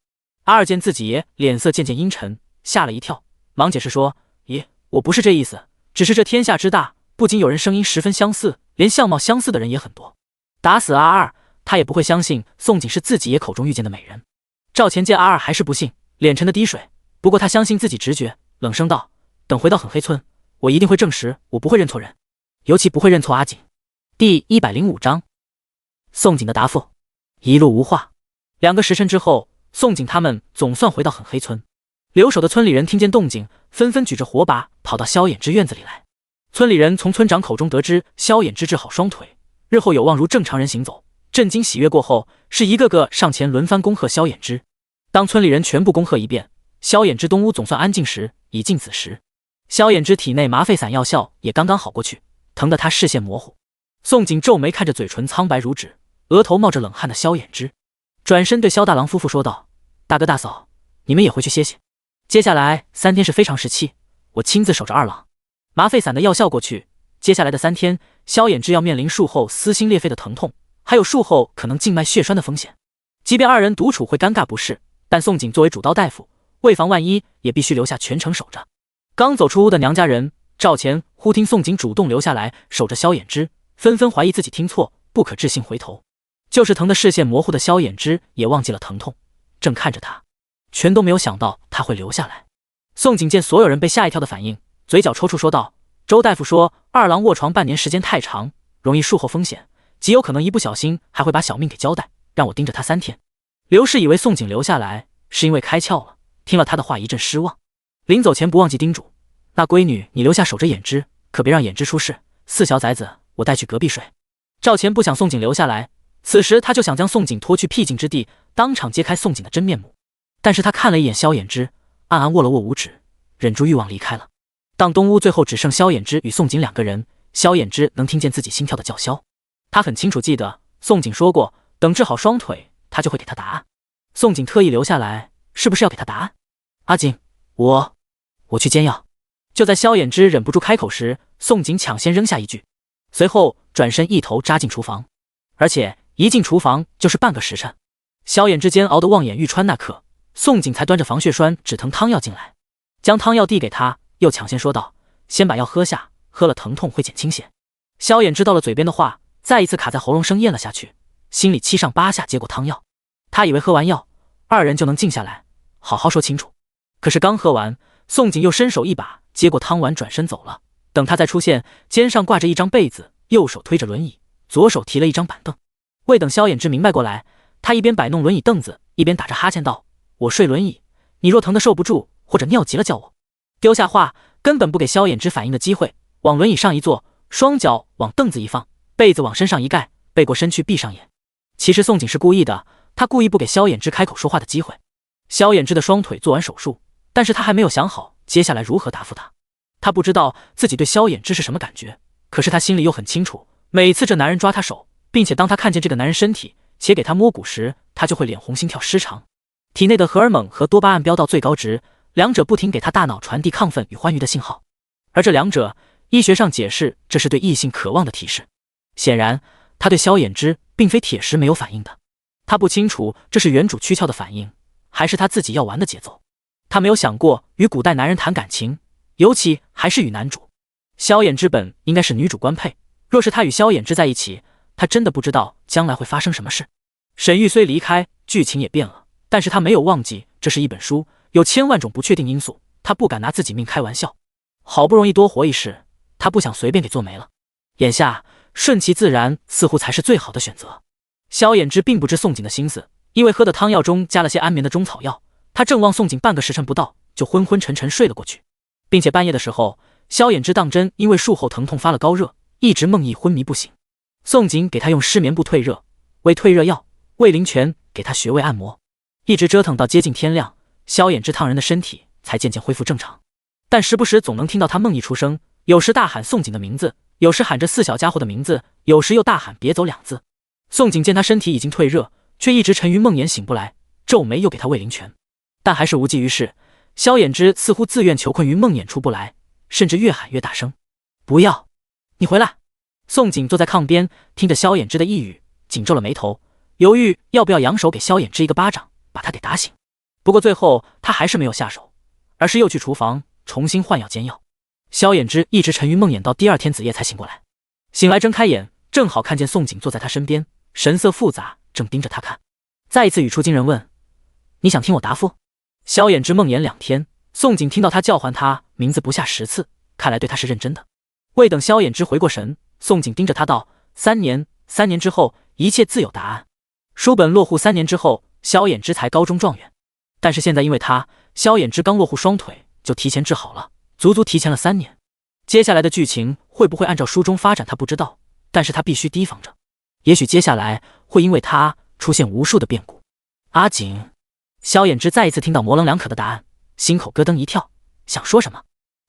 阿二见自己爷脸色渐渐阴沉，吓了一跳，忙解释说：爷，我不是这意思，只是这天下之大，不仅有人声音十分相似，连相貌相似的人也很多。打死阿二，他也不会相信宋景是自己爷口中遇见的美人。赵钱见阿二还是不信，脸沉的滴水，不过他相信自己直觉，冷声道：等回到狠黑村，我一定会证实我不会认错人，尤其不会认错阿锦。第105章宋景的答复。一路无话。2个时辰之后，宋景他们总算回到狠黑村。留守的村里人听见动静，纷纷举着火把跑到萧衍之院子里来。村里人从村长口中得知萧衍之治好双腿，日后有望如正常人行走，震惊喜悦过后，是一个个上前轮番恭贺萧衍之。当村里人全部恭贺一遍，萧衍之东屋总算安静时，已近子时。萧衍之体内麻沸散药效也刚刚好过去，疼得他视线模糊。宋景皱眉看着嘴唇苍白如纸，额头冒着冷汗的萧衍之，转身对萧大郎夫妇说道：大哥大嫂，你们也回去歇歇，接下来3天是非常时期，我亲自守着二郎。麻沸散的药效过去，接下来的3天，萧衍之要面临术后撕心裂肺的疼痛，还有术后可能静脉血栓的风险。即便2人独处会尴尬不适，但宋景作为主刀大夫，为防万一，也必须留下全程守着。刚走出屋的娘家人赵钱忽听宋景主动留下来守着萧衍之，纷纷怀疑自己听错，不可置信回头。就是疼的视线模糊的萧衍之也忘记了疼痛，正看着他，全都没有想到他会留下来。宋景见所有人被吓一跳的反应，嘴角抽搐说道：“周大夫说二郎卧床半年时间太长，容易术后风险，极有可能一不小心还会把小命给交代，让我盯着他3天。”刘氏以为宋景留下来是因为开窍了，听了他的话一阵失望。临走前不忘记叮嘱：“那闺女你留下守着衍之，可别让衍之出事。4小崽子我带去隔壁睡。”赵钱不想宋景留下来，此时他就想将宋景拖去僻静之地，当场揭开宋景的真面目。但是他看了一眼萧衍之，暗暗握了握五指，忍住欲望离开了。当东屋最后只剩萧衍之与宋景2个人，萧衍之能听见自己心跳的叫嚣。他很清楚记得宋景说过，等治好双腿，他就会给他答案。宋景特意留下来，是不是要给他答案？阿景，我去煎药。就在萧衍之忍不住开口时，宋景抢先扔下一句，随后转身一头扎进厨房，而且一进厨房就是半个时辰。萧衍之煎熬得望眼欲穿那刻，宋景才端着防血栓止疼汤药进来，将汤药递给他，又抢先说道：“先把药喝下，喝了疼痛会减轻些。”萧衍知道了嘴边的话，再一次卡在喉咙声咽了下去，心里7上8下接过汤药。他以为喝完药2人就能静下来，好好说清楚。可是刚喝完，宋景又伸手一把接过汤碗，转身走了。等他再出现，肩上挂着一张被子，右手推着轮椅，左手提了一张板凳。未等萧衍之明白过来，他一边摆弄轮椅凳子，一边打着哈欠道：“我睡轮椅，你若疼得受不住，或者尿急了叫我。”丢下话，根本不给萧衍之反应的机会，往轮椅上一坐，双脚往凳子一放，被子往身上一盖，背过身去闭上眼。其实宋景是故意的，他故意不给萧衍之开口说话的机会。萧衍之的双腿做完手术，但是他还没有想好接下来如何答复他。他不知道自己对萧衍之是什么感觉，可是他心里又很清楚，每次这男人抓他手，并且当他看见这个男人身体且给他摸骨时，他就会脸红心跳失常，体内的荷尔蒙和多巴胺飙到最高值，两者不停给他大脑传递亢奋与欢愉的信号。而这两者医学上解释，这是对异性渴望的提示。显然他对萧衍之并非铁石没有反应的，他不清楚这是原主躯壳的反应，还是他自己要玩的节奏。他没有想过与古代男人谈感情，尤其还是与男主。萧衍之本应该是女主官配，若是他与萧衍之在一起，他真的不知道将来会发生什么事。沈玉虽离开，剧情也变了，但是他没有忘记这是一本书，有千万种不确定因素，他不敢拿自己命开玩笑。好不容易多活一世，他不想随便给做没了。眼下顺其自然似乎才是最好的选择。萧衍之并不知宋景的心思，因为喝的汤药中加了些安眠的中草药，他正望宋景半个时辰不到，就昏昏沉沉睡了过去，并且半夜的时候，萧衍之当真因为术后疼痛发了高热，一直梦呓昏迷不醒。宋景给他用失眠布退热，喂退热药，魏灵泉给他穴位按摩，一直折腾到接近天亮，萧衍之烫人的身体才渐渐恢复正常。但时不时总能听到他梦呓出声，有时大喊宋景的名字，有时喊着4小家伙的名字，有时又大喊别走2字。宋景见他身体已经退热，却一直沉于梦魇醒不来，皱眉又给他喂灵泉，但还是无济于事。萧衍之似乎自愿囚困于梦魇出不来，甚至越喊越大声：“不要，你回来！”宋景坐在炕边，听着萧衍之的呓语，紧皱了眉头，犹豫要不要扬手给萧衍之一个巴掌，把他给打醒。不过最后他还是没有下手，而是又去厨房重新换药煎药。萧衍之一直沉于梦魇到第2天子夜才醒过来，醒来睁开眼，正好看见宋景坐在他身边，神色复杂，正盯着他看。再一次语出惊人问：“你想听我答复？”萧衍之梦魇2天，宋景听到他叫唤他名字不下10次，看来对他是认真的。未等萧衍之回过神，宋景盯着他道：“3年，3年之后一切自有答案。”书本落户3年之后，萧衍之才高中状元，但是现在因为他，萧衍之刚落户双腿就提前治好了，足足提前了3年。接下来的剧情会不会按照书中发展他不知道，但是他必须提防着，也许接下来会因为他出现无数的变故。阿景，萧衍之再一次听到模棱两可的答案，心口咯噔一跳，想说什么。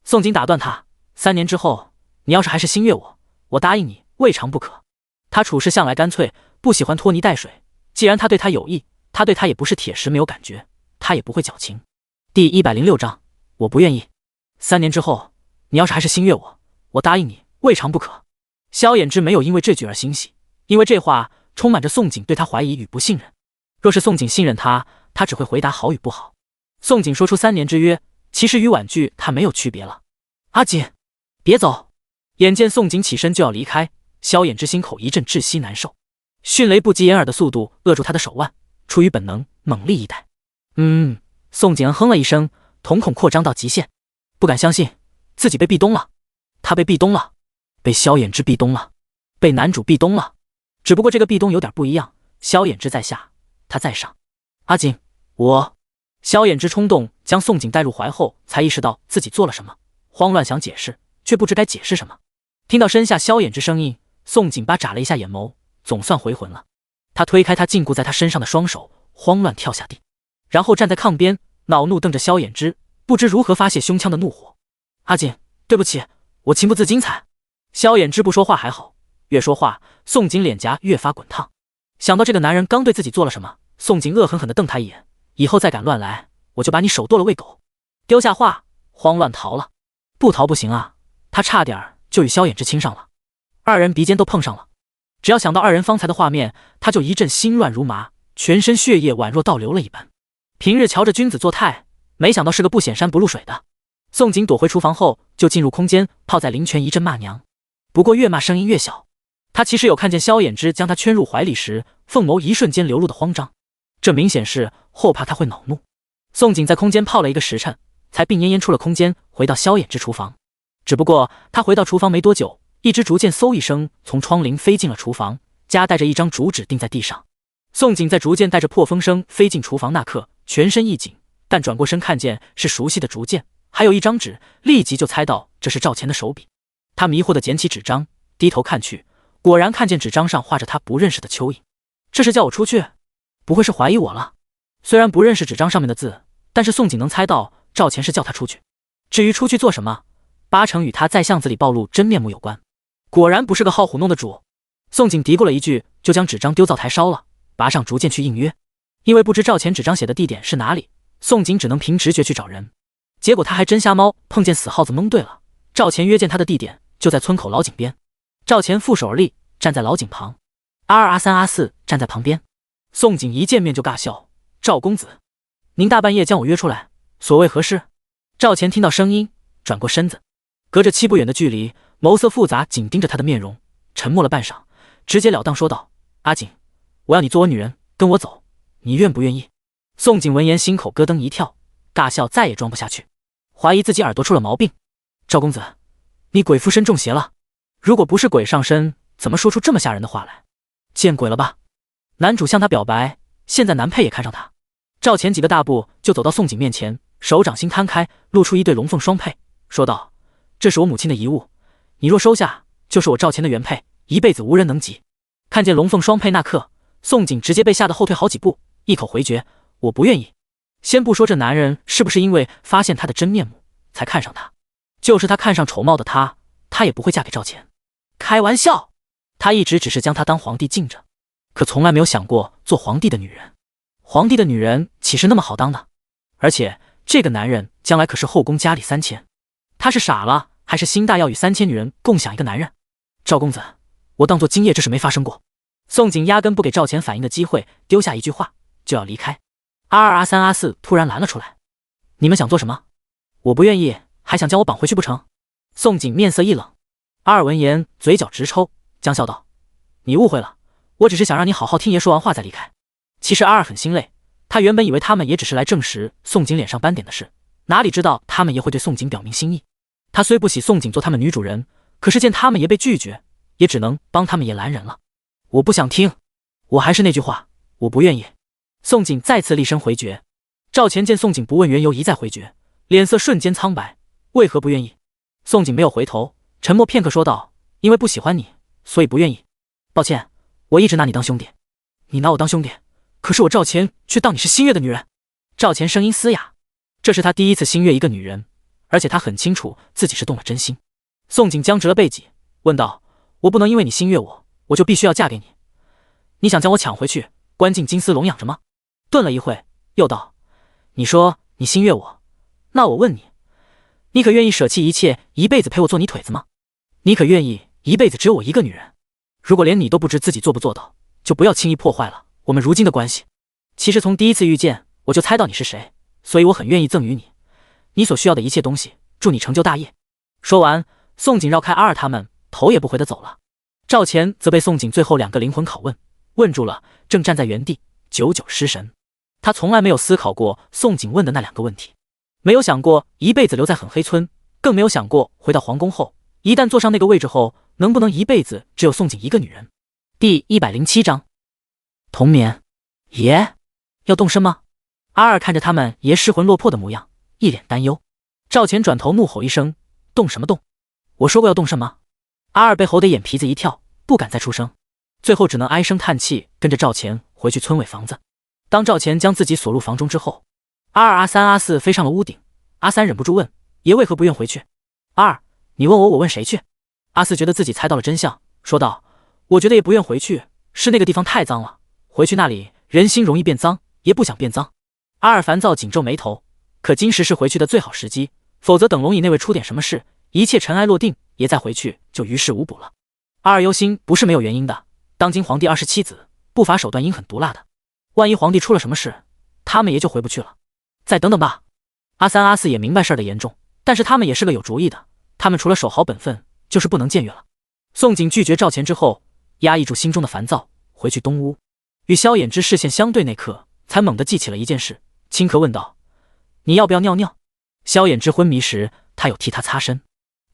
宋景打断他：“3年之后，你要是还是心悦我，我答应你，未尝不可。”他处事向来干脆，不喜欢拖泥带水，既然他对他有意，他对他也不是铁石没有感觉，他也不会矫情。第106章，我不愿意。3年之后，你要是还是心悦我，我答应你，未尝不可。萧衍之没有因为这句而欣喜，因为这话充满着宋景对他怀疑与不信任。若是宋景信任他，他只会回答好与不好。宋景说出3年之约，其实与婉拒他没有区别了。阿锦，别走！眼见宋景起身就要离开，萧衍之心口一阵窒息难受，迅雷不及掩耳的速度扼住他的手腕，出于本能猛力一带。宋景哼了一声，瞳孔扩张到极限，不敢相信自己被壁咚了。他被壁咚了，被萧衍之壁咚了，被男主壁咚了。只不过这个壁咚有点不一样，萧衍之在下，他在上。阿锦，萧衍之冲动将宋景带入怀后，才意识到自己做了什么，慌乱想解释，却不知该解释什么。听到身下萧衍之声音，宋景眨了一下眼眸，总算回魂了。他推开他禁锢在他身上的双手，慌乱跳下地，然后站在炕边，恼怒瞪着萧衍之，不知如何发泄胸腔的怒火。阿锦，对不起，我情不自禁才……萧衍之不说话还好，越说话，宋景脸颊越发滚烫。想到这个男人刚对自己做了什么，宋景恶狠狠地瞪他一眼，以后再敢乱来，我就把你手剁了喂狗。丢下话，慌乱逃了。不逃不行啊，他差点就与萧衍之亲上了，二人鼻尖都碰上了。只要想到二人方才的画面，他就一阵心乱如麻，全身血液宛若倒流了一般。平日瞧着君子作态，没想到是个不显山不露水的。宋景躲回厨房后，就进入空间，泡在灵泉一阵骂娘。不过越骂声音越小。他其实有看见萧衍之将他圈入怀里时，凤眸一瞬间流露的慌张，这明显是后怕他会恼怒。宋景在空间泡了一个时辰，才病恹恹出了空间，回到萧衍之厨房。只不过他回到厨房没多久，一支竹箭嗖一声从窗棂飞进了厨房，夹带着一张竹纸钉在地上。宋景在竹箭带着破风声飞进厨房那刻，全身一紧，但转过身看见是熟悉的竹箭，还有一张纸，立即就猜到这是赵钱的手笔。他迷惑地捡起纸张，低头看去，果然看见纸张上画着他不认识的蚯蚓。这是叫我出去？不会是怀疑我了？虽然不认识纸张上面的字，但是宋景能猜到赵钱是叫他出去。至于出去做什么，八成与他在巷子里暴露真面目有关。果然不是个好唬弄的主。宋景嘀咕了一句，就将纸张丢灶台烧了，拔上竹剑去应约。因为不知赵钱纸张写的地点是哪里，宋景只能凭直觉去找人。结果他还真瞎猫碰见死耗子蒙对了，赵钱约见他的地点就在村口老井边。赵钱负手而立，站在老井旁，阿二、阿三、阿四站在旁边。宋景一见面就尬笑：“赵公子，您大半夜将我约出来，所谓何事？”赵钱听到声音，转过身子，隔着7步远的距离，眸色复杂，紧盯着他的面容，沉默了半晌，直截了当说道：“阿锦，我要你做我女人，跟我走，你愿不愿意？”宋景闻言心口咯噔一跳，尬笑再也装不下去，怀疑自己耳朵出了毛病。赵公子，你鬼附身中邪了？如果不是鬼上身，怎么说出这么吓人的话来？见鬼了吧！男主向他表白，现在男配也看上他。赵钱几个大步就走到宋景面前，手掌心摊开，露出一对龙凤双配，说道：“这是我母亲的遗物，你若收下，就是我赵钱的原配，一辈子无人能及。”看见龙凤双配那刻，宋景直接被吓得后退好几步，一口回绝：“我不愿意。”先不说这男人是不是因为发现他的真面目才看上他，就是他看上丑貌的他，他也不会嫁给赵钱。开玩笑，他一直只是将他当皇帝敬着，可从来没有想过做皇帝的女人。皇帝的女人岂是那么好当的？而且这个男人将来可是后宫佳丽3000，他是傻了还是心大要与3000女人共享一个男人？赵公子，我当作今夜这事没发生过。宋景压根不给赵钱反应的机会，丢下一句话就要离开。阿二、阿三、阿四突然拦了出来：“你们想做什么？我不愿意，还想将我绑回去不成？”宋景面色一冷。阿二闻言嘴角直抽，将笑道：“你误会了，我只是想让你好好听爷说完话再离开。”其实阿二很心累，他原本以为他们也只是来证实宋景脸上斑点的事，哪里知道他们也会对宋景表明心意。他虽不喜宋景做他们女主人，可是见他们也被拒绝，也只能帮他们也拦人了。我不想听，我还是那句话，我不愿意。宋景再次厉声回绝。赵钱见宋景不问缘由一再回绝，脸色瞬间苍白，为何不愿意？宋景没有回头，沉默片刻说道：“因为不喜欢你，所以不愿意。抱歉，我一直拿你当兄弟，你拿我当兄弟，可是我赵钱却当你是心悦的女人。”赵钱声音嘶哑，这是他第一次心悦一个女人，而且他很清楚自己是动了真心。宋景僵直了背脊，问道：“我不能因为你心悦我，我就必须要嫁给你？你想将我抢回去，关进金丝笼养着吗？”顿了一会，又道：“你说你心悦我，那我问你，你可愿意舍弃一切，一辈子陪我做你腿子吗？你可愿意一辈子只有我一个女人？如果连你都不知自己做不做到，就不要轻易破坏了我们如今的关系。其实从第一次遇见，我就猜到你是谁，所以我很愿意赠予你所需要的一切东西，祝你成就大业。说完，宋景绕开阿尔他们，头也不回地走了。赵钱则被宋景最后2个灵魂拷问问住了，正站在原地，久久失神。他从来没有思考过宋景问的那2个问题，没有想过一辈子留在狠黑村，更没有想过回到皇宫后，一旦坐上那个位置后，能不能一辈子只有宋景一个女人。第107章同眠。爷，要动身吗？阿尔看着他们爷失魂落魄的模样，一脸担忧。赵钱转头怒吼一声：动什么动？我说过要动身吗？阿尔被吼得眼皮子一跳，不敢再出声，最后只能唉声叹气，跟着赵钱回去村委房子。当赵钱将自己锁入房中之后，阿二、阿三、阿四飞上了屋顶。阿三忍不住问：爷为何不愿回去？阿二，你问我，我问谁去？阿四觉得自己猜到了真相，说道：我觉得也不愿回去，是那个地方太脏了，回去那里人心容易变脏，也不想变脏。阿二烦躁紧皱眉头，可今时是回去的最好时机，否则等龙椅那位出点什么事，一切尘埃落定，爷再回去就于事无补了。阿二忧心不是没有原因的，当今皇帝27子，不乏手段阴狠毒辣的，万一皇帝出了什么事，他们爷就回不去了。再等等吧。阿三、阿四也明白事儿的严重，但是他们也是个有主意的，他们除了守好本分，就是不能僭越了。宋景拒绝赵钱之后，压抑住心中的烦躁，回去东屋，与萧衍之视线相对那刻，才猛地记起了一件事，轻咳问道：你要不要尿尿？萧衍之昏迷时，他有替他擦身，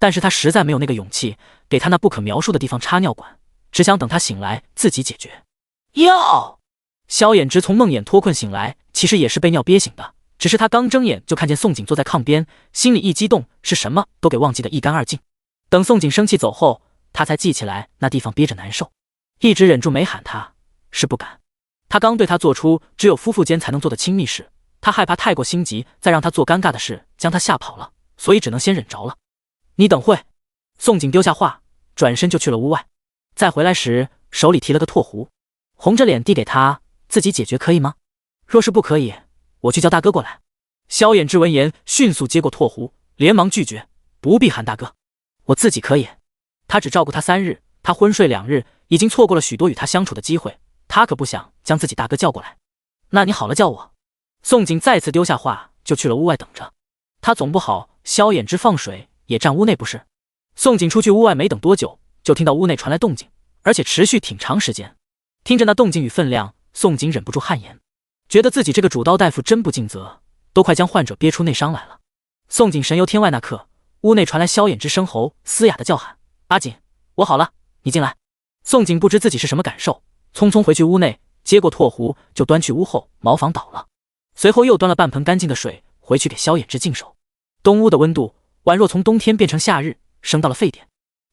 但是他实在没有那个勇气给他那不可描述的地方插尿管，只想等他醒来自己解决。要！萧衍之从梦魇脱困醒来，其实也是被尿憋醒的，只是他刚睁眼就看见宋景坐在炕边，心里一激动，是什么都给忘记得一干二净。等宋景生气走后，他才记起来那地方憋着难受，一直忍住没喊他，是不敢。他刚对他做出只有夫妇间才能做的亲密事，他害怕太过心急，再让他做尴尬的事将他吓跑了，所以只能先忍着了。你等会。宋景丢下话，转身就去了屋外，再回来时手里提了个唾壶，红着脸递给他，自己解决可以吗？若是不可以，我去叫大哥过来。萧衍之闻言迅速接过唾壶，连忙拒绝：不必喊大哥，我自己可以。他只照顾他3日，他昏睡2日，已经错过了许多与他相处的机会，他可不想将自己大哥叫过来。那你好了叫我。宋景再次丢下话，就去了屋外等着。他总不好萧衍之放水也站屋内不是？宋景出去屋外没等多久，就听到屋内传来动静，而且持续挺长时间。听着那动静与分量，宋景忍不住汗颜，觉得自己这个主刀大夫真不尽责，都快将患者憋出内伤来了。宋景神游天外那刻，屋内传来萧衍之声喉嘶哑的叫喊：阿锦，我好了，你进来。宋景不知自己是什么感受，匆匆回去屋内，接过唾壶就端去屋后茅房倒了，随后又端了半盆干净的水回去给萧衍之净手。东屋的温度宛若从冬天变成夏日，升到了沸点。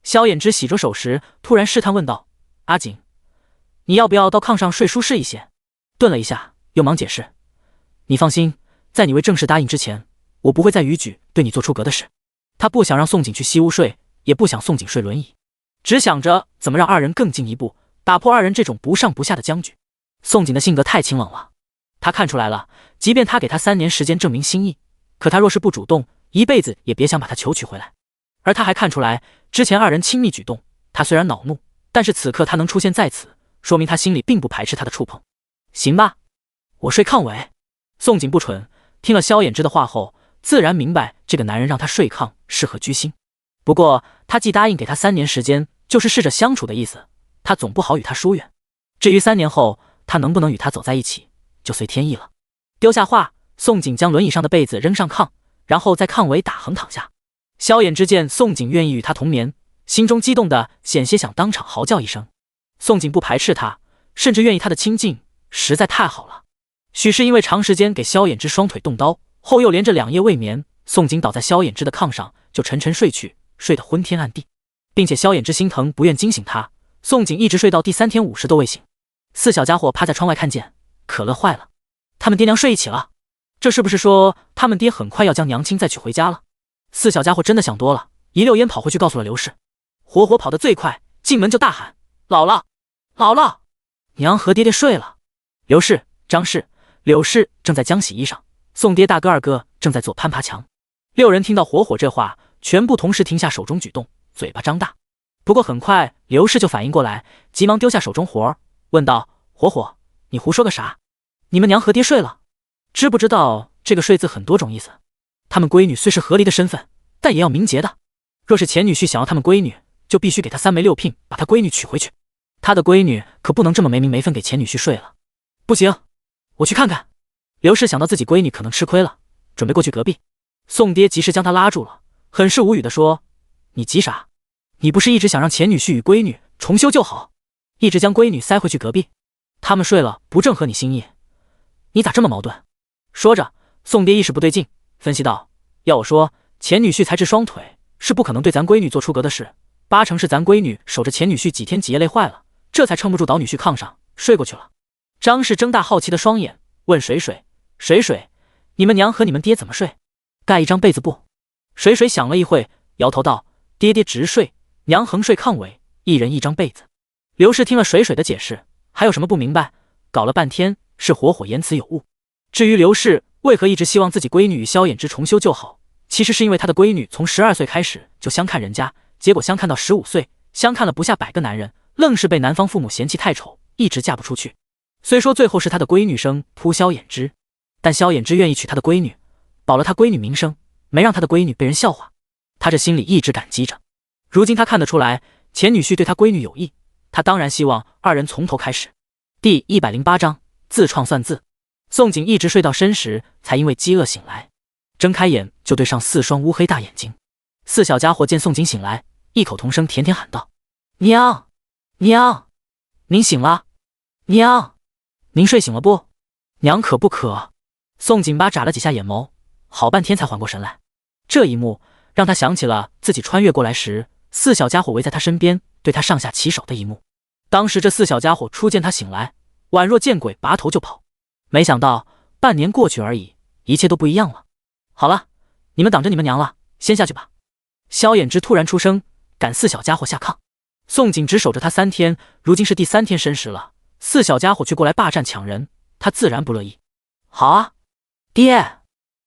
萧衍之洗着手时，突然试探问道：阿锦，你要不要到炕上睡舒适一些？顿了一下，又忙解释：你放心，在你未正式答应之前，我不会再逾矩对你做出格的事。他不想让宋景去西屋睡，也不想宋景睡轮椅，只想着怎么让二人更进一步，打破二人这种不上不下的僵局。宋景的性格太清冷了，他看出来了，即便他给他3年时间证明心意，可他若是不主动，一辈子也别想把他求娶回来。而他还看出来，之前二人亲密举动，他虽然恼怒，但是此刻他能出现在此，说明他心里并不排斥他的触碰。行吧，我睡炕尾。宋景不蠢，听了萧衍之的话后，自然明白这个男人让他睡炕是合居心。不过他既答应给他3年时间，就是试着相处的意思，他总不好与他疏远。至于3年后他能不能与他走在一起，就随天意了。丢下话，宋景将轮椅上的被子扔上炕，然后在炕尾打横躺下。萧衍之见宋景愿意与他同眠，心中激动的险些想当场嚎叫一声。宋景不排斥他，甚至愿意他的亲近，实在太好了。许是因为长时间给萧衍之双腿动刀，后又连着2夜未眠，宋景倒在萧衍之的炕上就沉沉睡去，睡得昏天暗地，并且萧衍之心疼不愿惊醒他，宋景一直睡到第3天50都未醒。4小家伙趴在窗外看见，可乐坏了，他们爹娘睡一起了，这是不是说他们爹很快要将娘亲再娶回家了？4小家伙真的想多了，一溜烟跑回去告诉了刘氏，活活跑得最快，进门就大喊：姥姥，姥姥，娘和爹爹睡了。刘氏、张氏、柳氏正在浆洗衣裳，宋爹大哥二哥正在做攀爬墙。6人听到火火这话，全部同时停下手中举动，嘴巴张大。不过很快刘氏就反应过来，急忙丢下手中活儿，问道：“火火，你胡说个啥？你们娘和爹睡了？知不知道这个睡字很多种意思？他们闺女虽是和离的身份，但也要名节的。若是前女婿想要他们闺女，就必须给他3媒6聘，把他闺女娶回去。他的闺女可不能这么没名没分给前女婿睡了。不行，我去看看。”刘氏想到自己闺女可能吃亏了，准备过去隔壁。宋爹及时将他拉住了，很是无语地说：“你急啥？你不是一直想让前女婿与闺女重修旧好，一直将闺女塞回去隔壁？他们睡了不正合你心意，你咋这么矛盾？”说着，宋爹意识不对劲，分析道：“要我说，前女婿才智双腿，是不可能对咱闺女做出格的事，8成是咱闺女守着前女婿几天几夜累坏了，这才撑不住倒女婿炕上睡过去了。”张氏睁大好奇的双眼，问水水：“水水，你们娘和你们爹怎么睡？盖一张被子不？”水水想了一会，摇头道：“爹爹直睡，娘横睡炕尾，一人一张被子。”刘氏听了水水的解释，还有什么不明白？搞了半天是火火言辞有误。至于刘氏为何一直希望自己闺女与萧衍之重修旧好，其实是因为他的闺女从12岁开始就相看人家，结果相看到15岁，相看了不下100个男人，愣是被男方父母嫌弃太丑，一直嫁不出去。虽说最后是他的闺女生扑萧衍之，但萧衍之愿意娶他的闺女，保了他闺女名声，没让他的闺女被人笑话。他这心里一直感激着。如今他看得出来前女婿对他闺女有意，他当然希望2人从头开始。第108章自创算字。宋景一直睡到深时，才因为饥饿醒来，睁开眼就对上4双乌黑大眼睛。4小家伙见宋景醒来，异口同声甜甜喊道：“娘，娘，您醒了？娘，您睡醒了不？娘渴不渴？”宋景巴眨了几下眼眸，好半天才缓过神来。这一幕让他想起了自己穿越过来时，4小家伙围在他身边，对他上下其手的一幕。当时这4小家伙初见他醒来，宛若见鬼，拔头就跑。没想到半年过去而已，一切都不一样了。好了，你们挡着你们娘了，先下去吧。萧衍之突然出声，赶4小家伙下炕。宋景只守着他3天，如今是第3天申时了，4小家伙却过来霸占抢人，他自然不乐意。好啊，爹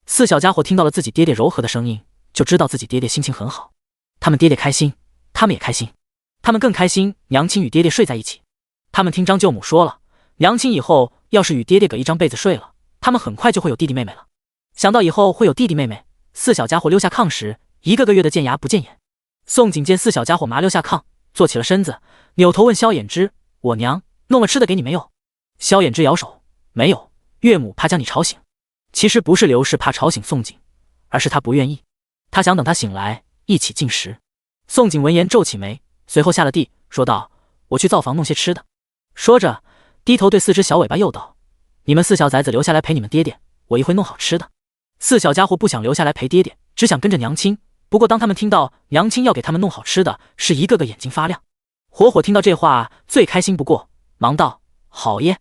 ！4小家伙听到了自己爹爹柔和的声音，就知道自己爹爹心情很好。他们爹爹开心，他们也开心。他们更开心娘亲与爹爹睡在一起。他们听张舅母说了，娘亲以后要是与爹爹搁一张被子睡了，他们很快就会有弟弟妹妹了。想到以后会有弟弟妹妹，4小家伙溜下炕时，一个个月的见牙不见眼。宋景见4小家伙麻溜下炕，坐起了身子，扭头问萧衍之：“我娘弄了吃的给你没有？”萧衍之摇手：“没有，岳母怕将你吵醒。”其实不是刘氏怕吵醒宋景，而是他不愿意，他想等他醒来一起进食。宋景闻言皱起眉，随后下了地，说道：“我去灶房弄些吃的。”说着低头对4只小尾巴又道：“你们4小崽子留下来陪你们爹爹，我一会弄好吃的。”4小家伙不想留下来陪爹爹，只想跟着娘亲。不过当他们听到娘亲要给他们弄好吃的，是一个个眼睛发亮。火火听到这话最开心不过，忙道：“好耶，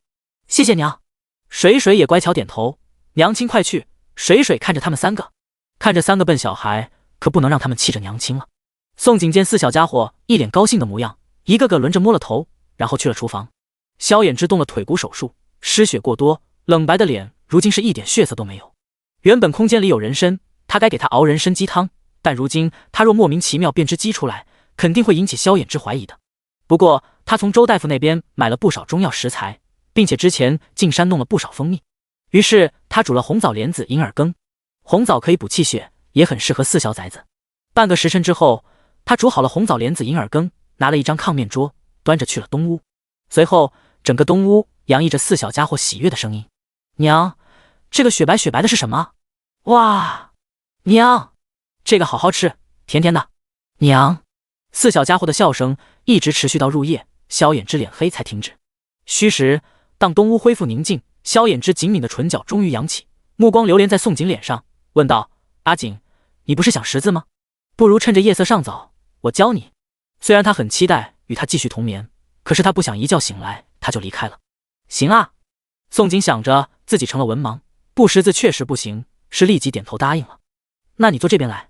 谢谢娘。”水水也乖巧点头：“娘亲快去。”水水看着他们3个，看着3个笨小孩，可不能让他们气着娘亲了。宋景见4小家伙一脸高兴的模样，一个个轮着摸了头，然后去了厨房。萧衍之动了腿骨手术，失血过多，冷白的脸如今是一点血色都没有。原本空间里有人参，他该给他熬人参鸡汤，但如今他若莫名其妙变只鸡出来，肯定会引起萧衍之怀疑的。不过他从周大夫那边买了不少中药食材，并且之前进山弄了不少蜂蜜，于是他煮了红枣莲子银耳羹。红枣可以补气血，也很适合4小崽子。半个时辰之后，他煮好了红枣莲子银耳羹，拿了一张炕面桌，端着去了东屋。随后整个东屋洋溢着4小家伙喜悦的声音：“娘，这个雪白雪白的是什么？哇，娘，这个好好吃，甜甜的。娘。”4小家伙的笑声一直持续到入夜，萧衍之脸黑才停止。虚时，当东屋恢复宁静，萧衍之紧抿的唇角终于扬起，目光流连在宋景脸上，问道：“阿景，你不是想识字吗？不如趁着夜色尚早，我教你。”虽然他很期待与他继续同眠，可是他不想一觉醒来他就离开了。行啊。宋景想着自己成了文盲，不识字确实不行，是立即点头答应了。那你坐这边来。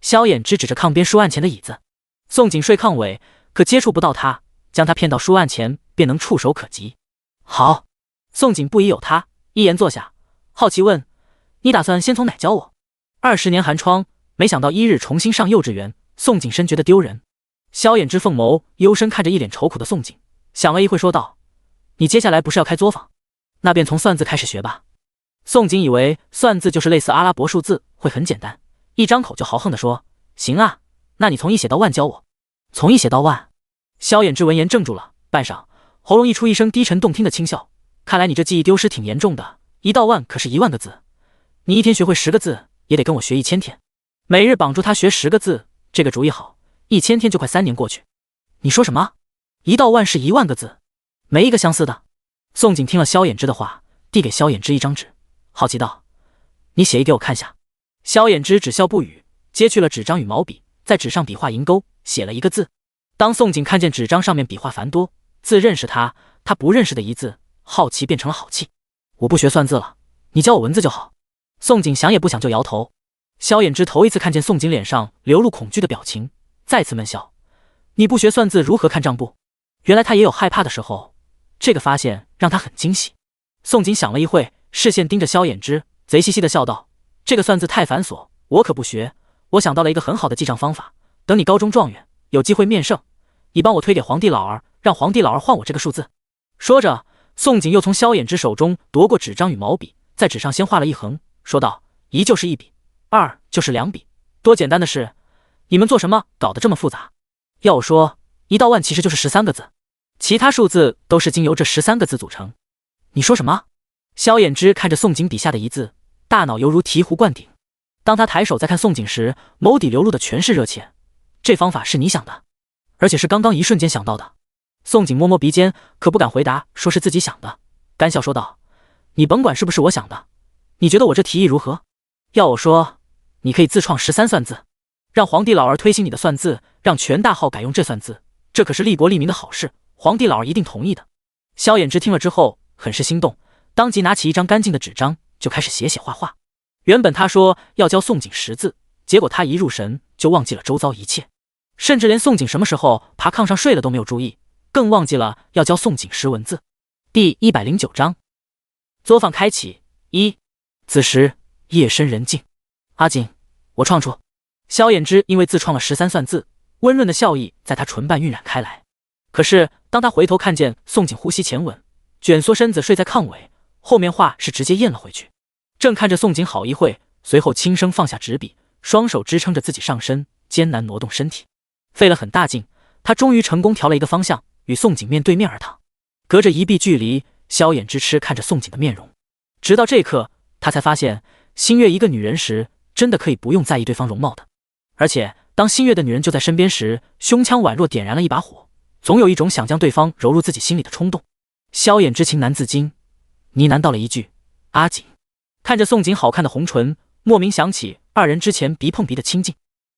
萧衍之指着炕边书案前的椅子。宋景睡炕尾，可接触不到他，将他骗到书案前便能触手可及。好。宋景不疑有他，一言坐下，好奇问：“你打算先从哪教我？”20年寒窗，没想到一日重新上幼稚园，宋景深觉得丢人。萧衍之凤眸幽深看着一脸愁苦的宋景，想了一会说道：“你接下来不是要开作坊？那便从算字开始学吧。”宋景以为算字就是类似阿拉伯数字，会很简单，一张口就豪横地说：“行啊，那你从一写到万教我。”从一写到万。萧衍之闻言怔住了，半晌，喉咙溢出一声低沉动听的轻笑：“看来你这记忆丢失挺严重的，一到万可是1万个字，你一天学会10个字，也得跟我学1000天。每日绑住他学10个字，这个主意好，1000天就快3年过去。”你说什么？一到万是1万个字？没一个相似的。宋景听了萧衍之的话，递给萧衍之一张纸，好奇道：“你写一给我看下。”萧衍之只笑不语，接去了纸张与毛笔，在纸上笔画银钩，写了一个字。当宋景看见纸张上面笔画繁多，字认识他不认识的一字，好奇变成了好气。我不学算字了，你教我文字就好。宋景想也不想就摇头。萧衍之头一次看见宋景脸上流露恐惧的表情，再次闷笑：“你不学算字如何看账簿？”原来他也有害怕的时候，这个发现让他很惊喜。宋景想了一会，视线盯着萧衍之，贼兮兮的笑道：“这个算字太繁琐，我可不学。我想到了一个很好的记账方法，等你高中状元，有机会面圣，你帮我推给皇帝老儿，让皇帝老儿换我这个数字。”说着，宋景又从萧衍之手中夺过纸张与毛笔，在纸上先画了一横，说道：“1就是1笔，2就是2笔，多简单的事，你们做什么搞得这么复杂？要我说，1到万其实就是13个字，其他数字都是经由这13个字组成。”你说什么？萧衍之看着宋景笔下的一字，大脑犹如醍醐灌顶。当他抬手再看宋景时，眸底流露的全是热切。这方法是你想的，而且是刚刚一瞬间想到的。宋景摸摸鼻尖，可不敢回答说是自己想的，干笑说道：“你甭管是不是我想的，你觉得我这提议如何？要我说，你可以自创13算字，让皇帝老儿推行你的算字，让全大号改用这算字，这可是利国利民的好事，皇帝老儿一定同意的。”萧衍之听了之后很是心动，当即拿起一张干净的纸张就开始写画画。原本他说要教宋景识字，结果他一入神就忘记了周遭一切，甚至连宋景什么时候爬炕上睡了都没有注意，更忘记了要教宋景识文字。第109章，作坊开启。此时夜深人静，阿锦，我创出。萧衍之因为自创了13算字，温润的笑意在他唇瓣晕染开来。可是当他回头看见宋景呼吸前稳，卷缩身子睡在炕尾，后面话是直接咽了回去。正看着宋景好一会，随后轻声放下纸笔，双手支撑着自己上身，艰难挪动身体。费了很大劲，他终于成功调了一个方向，与宋景面对面而躺。隔着一臂距离，萧衍之痴看着宋景的面容，直到这刻，他才发现心悦一个女人时，真的可以不用在意对方容貌的。而且当心悦的女人就在身边时，胸腔宛若点燃了一把火，总有一种想将对方揉入自己心里的冲动。萧衍之情难自禁，呢喃道了一句：“阿锦。”看着宋景好看的红唇，莫名想起二人之前鼻碰鼻的亲近，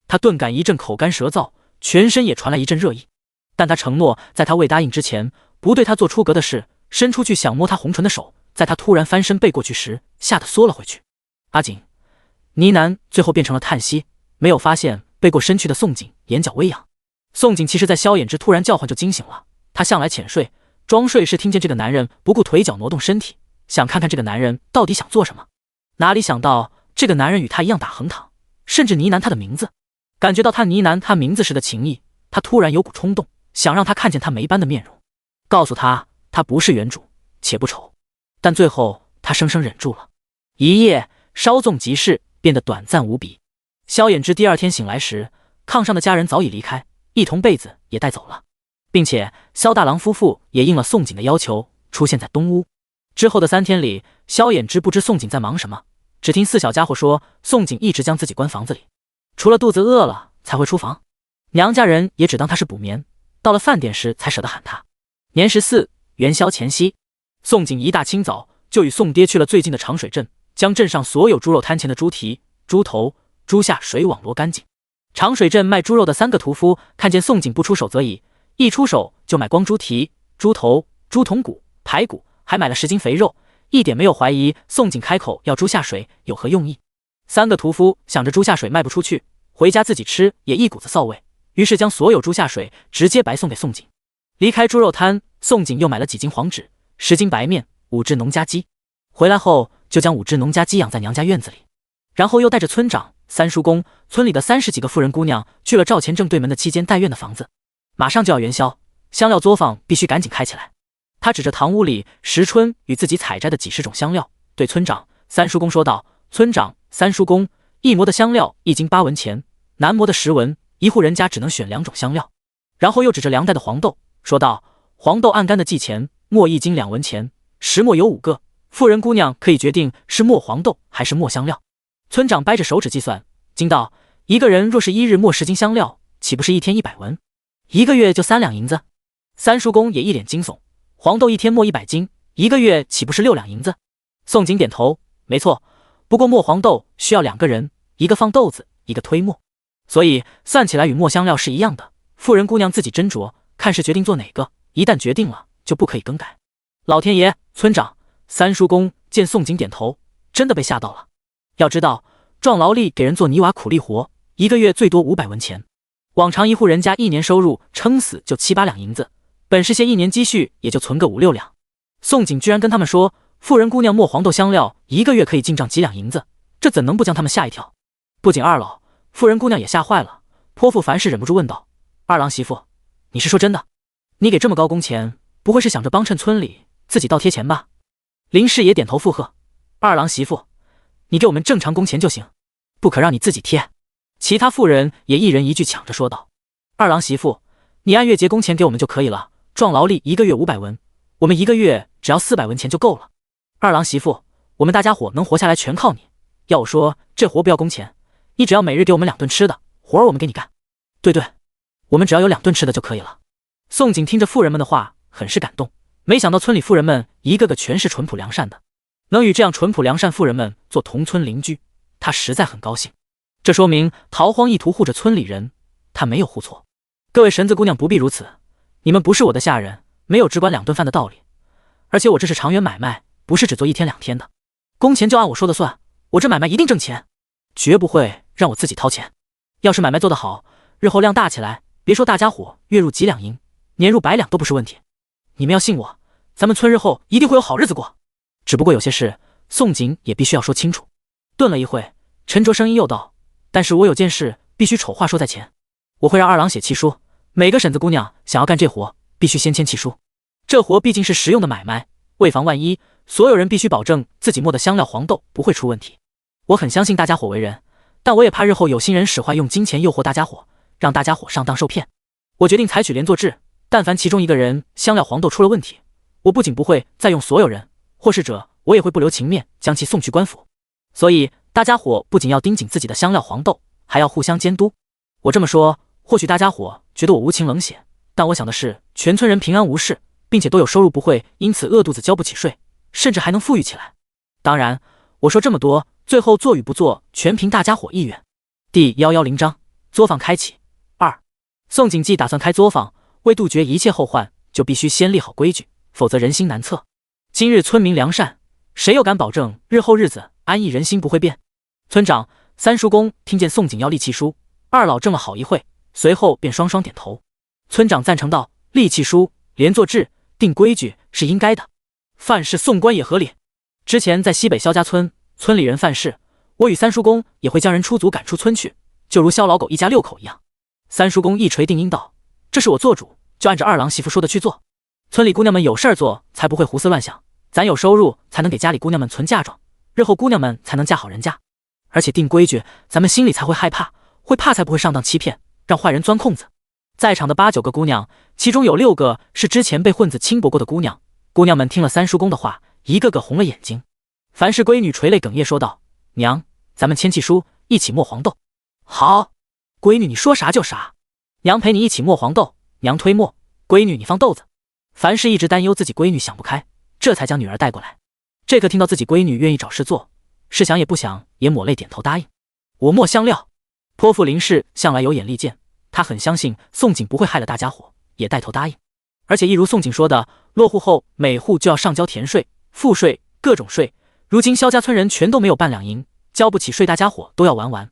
他顿感一阵口干舌燥，全身也传来一阵热意。但他承诺在他未答应之前不对他做出格的事，伸出去想摸他红唇的手，在他突然翻身背过去时，吓得缩了回去。阿锦，呢喃最后变成了叹息，没有发现背过身去的宋景眼角微扬。宋景其实在萧衍之突然叫唤就惊醒了，他向来浅睡，装睡是听见这个男人不顾腿脚挪动身体，想看看这个男人到底想做什么。哪里想到这个男人与他一样打横躺，甚至呢喃他的名字。感觉到他呢喃他名字时的情意，他突然有股冲动，想让他看见他没斑的面容，告诉他他不是原主，且不丑。但最后他生生忍住了。一夜稍纵即逝，变得短暂无比。萧衍之第二天醒来时，炕上的家人早已离开，一同被子也带走了，并且萧大郎夫妇也应了宋景的要求，出现在东屋。之后的3天里，萧衍之不知宋景在忙什么，只听4小家伙说宋景一直将自己关房子里，除了肚子饿了才会出房。娘家人也只当他是补眠，到了饭点时才舍得喊他。年14元宵前夕，宋景一大清早就与宋爹去了最近的长水镇，将镇上所有猪肉摊前的猪蹄、猪头、猪下水网罗干净。长水镇卖猪肉的3个屠夫看见宋景不出手则已，一出手就买光猪蹄、猪头、猪筒骨、排骨，还买了10斤肥肉，一点没有怀疑宋景开口要猪下水有何用意。3个屠夫想着猪下水卖不出去，回家自己吃也一股子臊味，于是将所有猪下水直接白送给宋景。离开猪肉摊，宋景又买了几斤黄纸、10斤白面、5只农家鸡，回来后就将5只农家鸡养在娘家院子里，然后又带着村长三叔公，村里的30几个妇人姑娘聚了赵钱正对门的7间带院的房子，马上就要元宵，香料作坊必须赶紧开起来。他指着堂屋里石春与自己采摘的几十种香料，对村长三叔公说道：“村长，三叔公，一磨的香料1斤8文钱，难磨的10文，一户人家只能选2种香料。”然后又指着凉带的黄豆说道：“黄豆按干的计钱，磨1斤2文钱，石磨有5个，妇人姑娘可以决定是磨黄豆还是磨香料。”村长掰着手指计算，惊道：“一个人若是1日磨10斤香料，岂不是1天100文？1个月就3两银子？”三叔公也一脸惊悚：“黄豆1天磨100斤，1个月岂不是6两银子？”宋景点头：“没错，不过磨黄豆需要2个人，一个放豆子，一个推磨，所以算起来与磨香料是一样的。妇人姑娘自己斟酌，看是决定做哪个，一旦决定了，就不可以更改。”老天爷！村长三叔公见宋景点头，真的被吓到了。要知道，壮劳力给人做泥瓦苦力活，1个月最多500文钱。往常一户人家1年收入撑死就7、8两银子，本市些1年积蓄也就存个5、6两。宋景居然跟他们说，妇人姑娘磨黄豆香料1个月可以进账几两银子，这怎能不将他们吓一跳？不仅二老，妇人姑娘也吓坏了。泼妇凡事忍不住问道：“二郎媳妇，你是说真的？你给这么高工钱，不会是想着帮衬村里自己倒贴钱吧？”林氏也点头附和：“二郎媳妇，你给我们正常工钱就行，不可让你自己贴。”其他妇人也一人一句抢着说道：“二郎媳妇，你按月结工钱给我们就可以了，壮劳力1个月500文，我们1个月只要400文钱就够了。二郎媳妇，我们大家伙能活下来全靠你。要我说，这活不要工钱，你只要每日给我们2顿吃的，活儿我们给你干。对对，我们只要有2顿吃的就可以了。”宋景听着妇人们的话，很是感动。没想到村里妇人们一个个全是淳朴良善的，能与这样淳朴良善妇人们做同村邻居，他实在很高兴。这说明逃荒意图护着村里人，他没有护错。各位神子姑娘不必如此，你们不是我的下人，没有只管2顿饭的道理。而且我这是长远买卖，不是只做1天2天的，工钱就按我说的算，我这买卖一定挣钱，绝不会让我自己掏钱。要是买卖做得好，日后量大起来，别说大家伙月入几两银，年入100两都不是问题。你们要信我，咱们村日后一定会有好日子过。只不过有些事，宋景也必须要说清楚。顿了一会，陈卓声音又道：“但是我有件事必须丑话说在前，我会让二郎写契书，每个婶子姑娘想要干这活，必须先签契书。这活毕竟是实用的买卖，为防万一，所有人必须保证自己磨的香料黄豆不会出问题。我很相信大家伙为人，但我也怕日后有心人使坏用金钱诱惑大家伙，让大家伙上当受骗。我决定采取连坐制，但凡其中一个人香料黄豆出了问题，我不仅不会再用所有人，或是者我也会不留情面将其送去官府。所以大家伙不仅要盯紧自己的香料黄豆，还要互相监督。我这么说，或许大家伙觉得我无情冷血，但我想的是全村人平安无事，并且都有收入，不会因此饿肚子交不起税，甚至还能富裕起来。当然我说这么多，最后做与不做全凭大家伙意愿。第110章作坊开启2。宋景既打算开作坊，为杜绝一切后患，就必须先立好规矩，否则人心难测。今日村民良善，谁又敢保证日后日子安逸，人心不会变？村长三叔公听见宋景要立契书，二老怔了好一会，随后便双双点头。村长赞成道：“立契书、连坐制、定规矩是应该的，犯事送官也合理。之前在西北萧家村，村里人犯事，我与三叔公也会将人出族赶出村去，就如萧老狗一家6口一样。”三叔公一锤定音道：“这是我做主，就按着二郎媳妇说的去做。村里姑娘们有事儿做，才不会胡思乱想，咱有收入才能给家里姑娘们存嫁妆，日后姑娘们才能嫁好人家。而且定规矩，咱们心里才会害怕，会怕才不会上当欺骗，让坏人钻空子。”在场的8、9个姑娘，其中有6个是之前被混子轻薄过的姑娘。姑娘们听了三叔公的话，一个个红了眼睛。凡是闺女垂泪哽咽说道：“娘，咱们签契书，一起磨黄豆。”“好，闺女你说啥就啥，娘陪你一起磨黄豆，娘推磨，闺女你放豆子。”凡是一直担忧自己闺女想不开，这才将女儿带过来。这可听到自己闺女愿意找事做，是想也不想也抹泪点头答应。我磨香料。泼妇林氏向来有眼力见，他很相信宋景不会害了大家伙，也带头答应。而且一如宋景说的，落户后每户就要上交田税、赋税、各种税。如今萧家村人全都没有半两银，交不起税，大家伙都要玩完。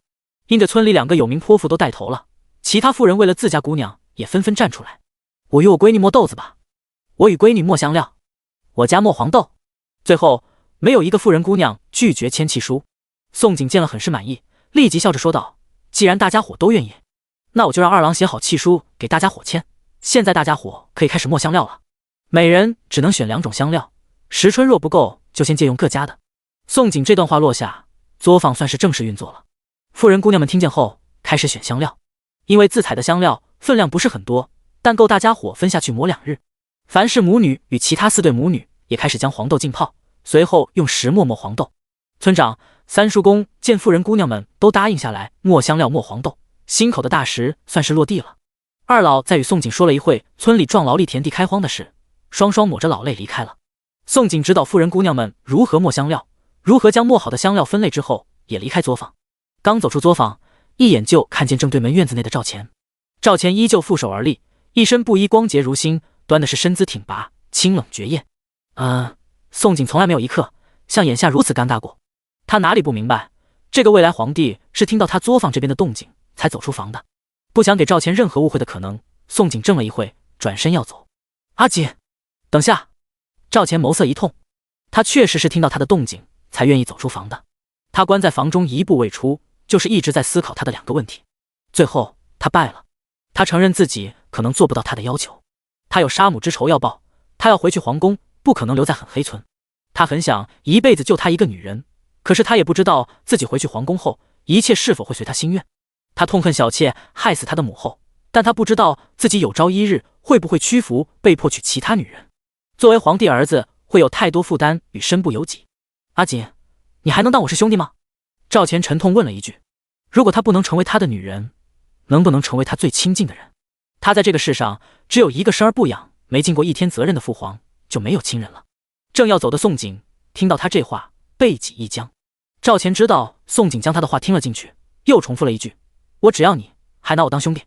因着村里2个有名泼妇都带头了，其他妇人为了自家姑娘也纷纷站出来。我与我闺女磨豆子吧，我与闺女磨香料，我家磨黄豆。最后没有一个妇人姑娘拒绝签契书。宋景见了很是满意，立即笑着说道：“既然大家伙都愿意，那我就让二郎写好契书给大家伙签。现在大家伙可以开始磨香料了，每人只能选2种香料，时春若不够，就先借用各家的。”宋景这段话落下，作坊算是正式运作了。妇人姑娘们听见后，开始选香料，因为自采的香料分量不是很多，但够大家伙分下去磨2日。凡是母女与其他4对母女也开始将黄豆浸泡，随后用石磨磨黄豆。村长、三叔公见妇人姑娘们都答应下来磨香料磨黄豆，心口的大石算是落地了。二老再与宋景说了一会村里壮劳力田地开荒的事，双双抹着老泪离开了。宋景指导妇人姑娘们如何磨香料，如何将磨好的香料分类之后，也离开作坊。刚走出作坊，一眼就看见正对门院子内的赵钱。赵钱依旧负手而立，一身布衣光洁如新，端的是身姿挺拔，清冷绝艳。宋景从来没有一刻像眼下如此尴尬过。他哪里不明白，这个未来皇帝是听到他作坊这边的动静才走出房的，不想给赵钱任何误会的可能。宋景怔了一会，转身要走。阿锦，等下！赵钱眸色一痛，他确实是听到他的动静才愿意走出房的。他关在房中一步未出，就是一直在思考他的2个问题。最后他败了，他承认自己可能做不到他的要求。他有杀母之仇要报，他要回去皇宫，不可能留在狠黑村。他很想一辈子就他一个女人，可是他也不知道自己回去皇宫后，一切是否会随他心愿。他痛恨小妾害死他的母后，但他不知道自己有朝一日会不会屈服，被迫娶其他女人。作为皇帝儿子，会有太多负担与身不由己。阿锦，你还能当我是兄弟吗？赵钱沉痛问了一句。如果他不能成为他的女人，能不能成为他最亲近的人？他在这个世上只有一个生而不养、没尽过一天责任的父皇，就没有亲人了。正要走的宋景听到他这话，背脊一僵。赵钱知道宋景将他的话听了进去，又重复了一句：“我只要你，还拿我当兄弟。”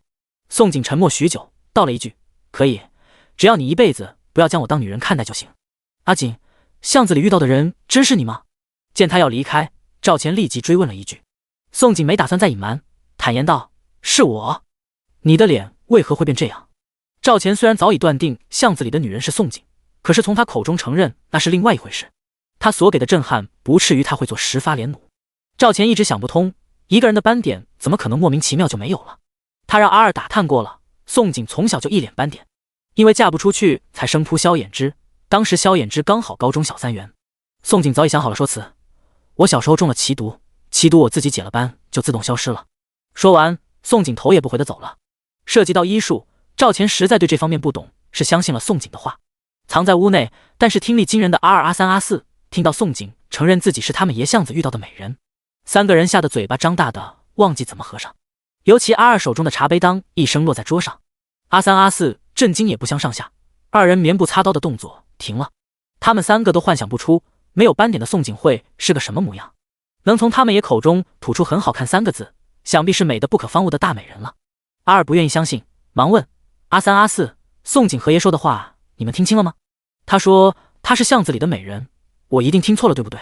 宋景沉默许久，道了一句：“可以，只要你一辈子不要将我当女人看待就行。”阿锦，巷子里遇到的人真是你吗？见他要离开，赵钱立即追问了一句。宋景没打算再隐瞒，坦言道：“是我。”你的脸为何会变这样？赵钱虽然早已断定巷子里的女人是宋景，可是从他口中承认那是另外一回事。他所给的震撼不至于他会做10发连弩。赵钱一直想不通，一个人的斑点怎么可能莫名其妙就没有了？他让阿二打探过了，宋景从小就一脸斑点，因为嫁不出去才生扑萧衍之，当时萧衍之刚好高中小3元。宋景早已想好了说辞：“我小时候中了奇毒，奇毒我自己解了斑就自动消失了。”说完，宋景头也不回地走了。涉及到医术，赵钱实在对这方面不懂，是相信了宋景的话。藏在屋内，但是听力惊人的阿二、阿三、阿四听到宋景承认自己是他们爷巷子遇到的美人，3个人吓得嘴巴张大的忘记怎么合上。尤其阿二手中的茶杯当一声落在桌上，阿三、阿四震惊也不相上下，2人棉布擦刀的动作停了。他们3个都幻想不出没有斑点的宋景会是个什么模样，能从他们爷口中吐出很好看3个字，想必是美得不可方物的大美人了。阿二不愿意相信，忙问阿三、阿四：“宋景和爷说的话你们听清了吗？他说她是巷子里的美人，我一定听错了对不对？”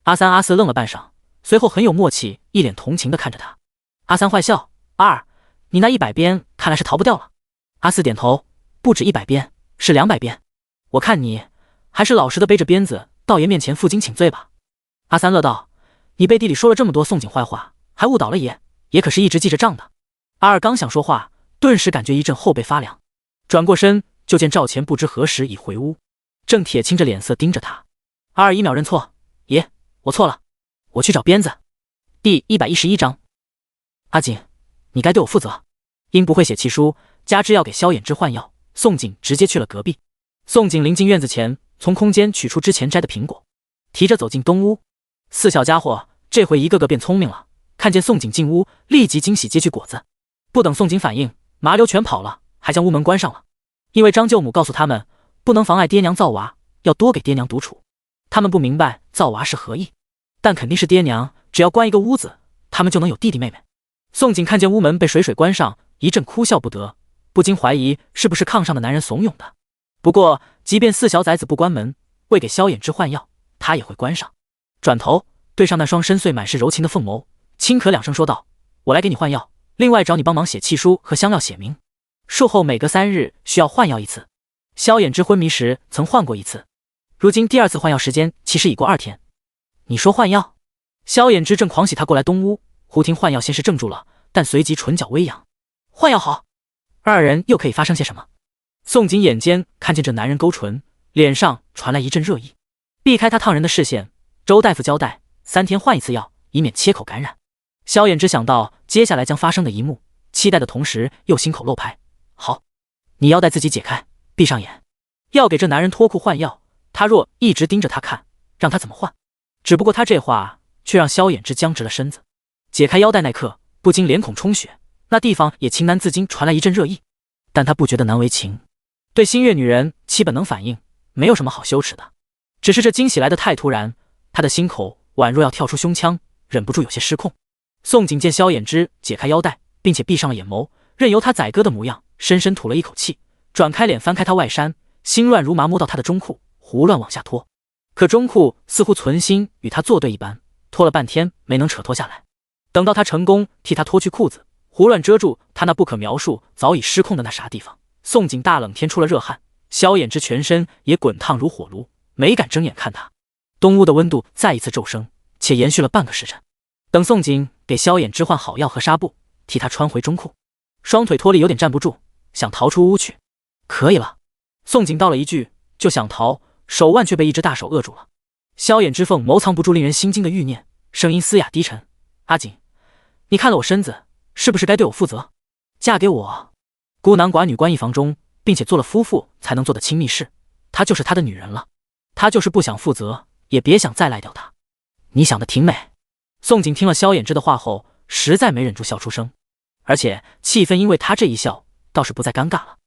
阿三、阿四愣了半晌，随后很有默契，一脸同情地看着他。阿三坏笑：“阿二，你那100鞭看来是逃不掉了。”阿四点头：“不止100鞭，是200鞭。我看你还是老实的背着鞭子到爷面前负荆请罪吧。”阿三乐道：“你背地里说了这么多宋景坏话，还误导了爷，爷可是一直记着账的。”阿二刚想说话，顿时感觉一阵后背发凉，转过身就见赵钱不知何时已回屋，正铁青着脸色盯着他。阿二1秒认错：“爷，我错了，我去找鞭子。”第111章。阿锦，你该对我负责。因不会写契书，加之要给萧衍之换药，宋景直接去了隔壁。宋景临近院子前，从空间取出之前摘的苹果，提着走进东屋。4小家伙这回一个个变聪明了，看见宋景进屋，立即惊喜接去果子。不等宋景反应，麻溜全跑了，还将屋门关上了。因为张舅母告诉他们，不能妨碍爹娘造娃，要多给爹娘独处。他们不明白造娃是何意，但肯定是爹娘只要关一个屋子，他们就能有弟弟妹妹。宋景看见屋门被水关上，一阵哭笑不得，不禁怀疑是不是炕上的男人怂恿的。不过即便4小崽子不关门，为给萧衍之换药，他也会关上。转头对上那双深邃满是柔情的凤眸，轻咳2声说道：“我来给你换药，另外找你帮忙写契书和香料写明，术后每隔3日需要换药1次。萧衍之昏迷时曾换过1次，如今第2次换药时间其实已过2天。”你说换药？萧衍之正狂喜他过来东屋，胡婷换药先是怔住了，但随即唇角微扬。换药好，二人又可以发生些什么？宋锦眼尖看见这男人勾唇，脸上传来一阵热意，避开他烫人的视线。周大夫交代，3天换一次药，以免切口感染。萧衍之想到接下来将发生的一幕，期待的同时又心口漏拍。好，你腰带自己解开，闭上眼。要给这男人脱裤换药，他若一直盯着他看，让他怎么换？只不过他这话却让萧衍之僵直了身子。解开腰带那刻，不禁脸孔充血，那地方也情难自禁传来一阵热意，但他不觉得难为情。对心悦女人，其本能反应，没有什么好羞耻的。只是这惊喜来得太突然，他的心口宛若要跳出胸腔，忍不住有些失控。宋锦见萧衍之解开腰带，并且闭上了眼眸，任由他宰割的模样，深深吐了一口气，转开脸翻开他外衫，心乱如麻摸到他的中裤，胡乱往下拖。可中裤似乎存心与他作对一般，拖了半天没能扯脱下来。等到他成功替他脱去裤子，胡乱遮住他那不可描述早已失控的那啥地方，宋锦大冷天出了热汗，萧衍之全身也滚烫如火炉，没敢睁眼看他。东屋的温度再一次骤升，且延续了半个时辰。等宋锦给萧衍之换好药和纱布，替他穿回中裤，双腿脱力有点站不住，想逃出屋去。可以了，宋锦道了一句就想逃，手腕却被一只大手扼住了。萧衍之凤眸藏不住令人心惊的欲念，声音嘶哑低沉：阿锦，你看了我身子，是不是该对我负责？嫁给我，孤男寡女关一房中，并且做了夫妇才能做的亲密事，她就是他的女人了。他就是不想负责，也别想再赖掉她。你想的挺美。宋锦听了萧衍之的话后，实在没忍住笑出声，而且气氛因为他这一笑倒是不再尴尬了。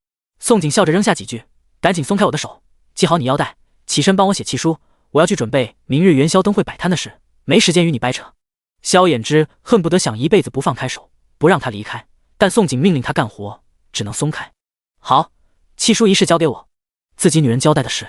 宋锦笑着扔下几句：赶紧松开我的手，系好你腰带，起身帮我写契书，我要去准备明日元宵灯会摆摊的事，没时间与你掰扯。萧衍之恨不得想一辈子不放开手，不让他离开，但宋锦命令他干活，只能松开。好，契书一事交给我，自己女人交代的事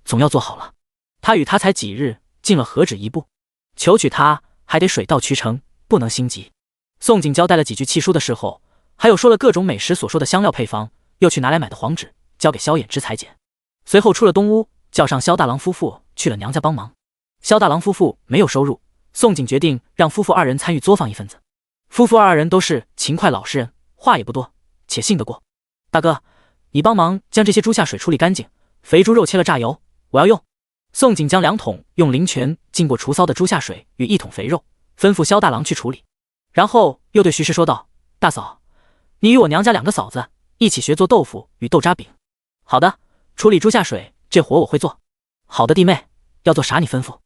总要做好了。他与他才几日，进了何止一步，求娶他还得水到渠成，不能心急。宋锦交代了几句契书的事后，还有说了各种美食所说的香料配方，又去拿来买的黄纸交给萧衍之裁剪。随后出了东屋，叫上萧大郎夫妇去了娘家帮忙。萧大郎夫妇没有收入，宋锦决定让夫妇二人参与作坊一份子。夫妇二人都是勤快老实人，话也不多，且信得过。大哥，你帮忙将这些猪下水处理干净，肥猪肉切了榨油，我要用。宋锦将2桶用灵泉浸过除骚的猪下水与1桶肥肉，吩咐萧大郎去处理。然后又对徐氏说道：大嫂，你与我娘家2个嫂子一起学做豆腐与豆渣饼。好的，处理猪下水这活我会做。好的弟妹，要做啥你吩咐。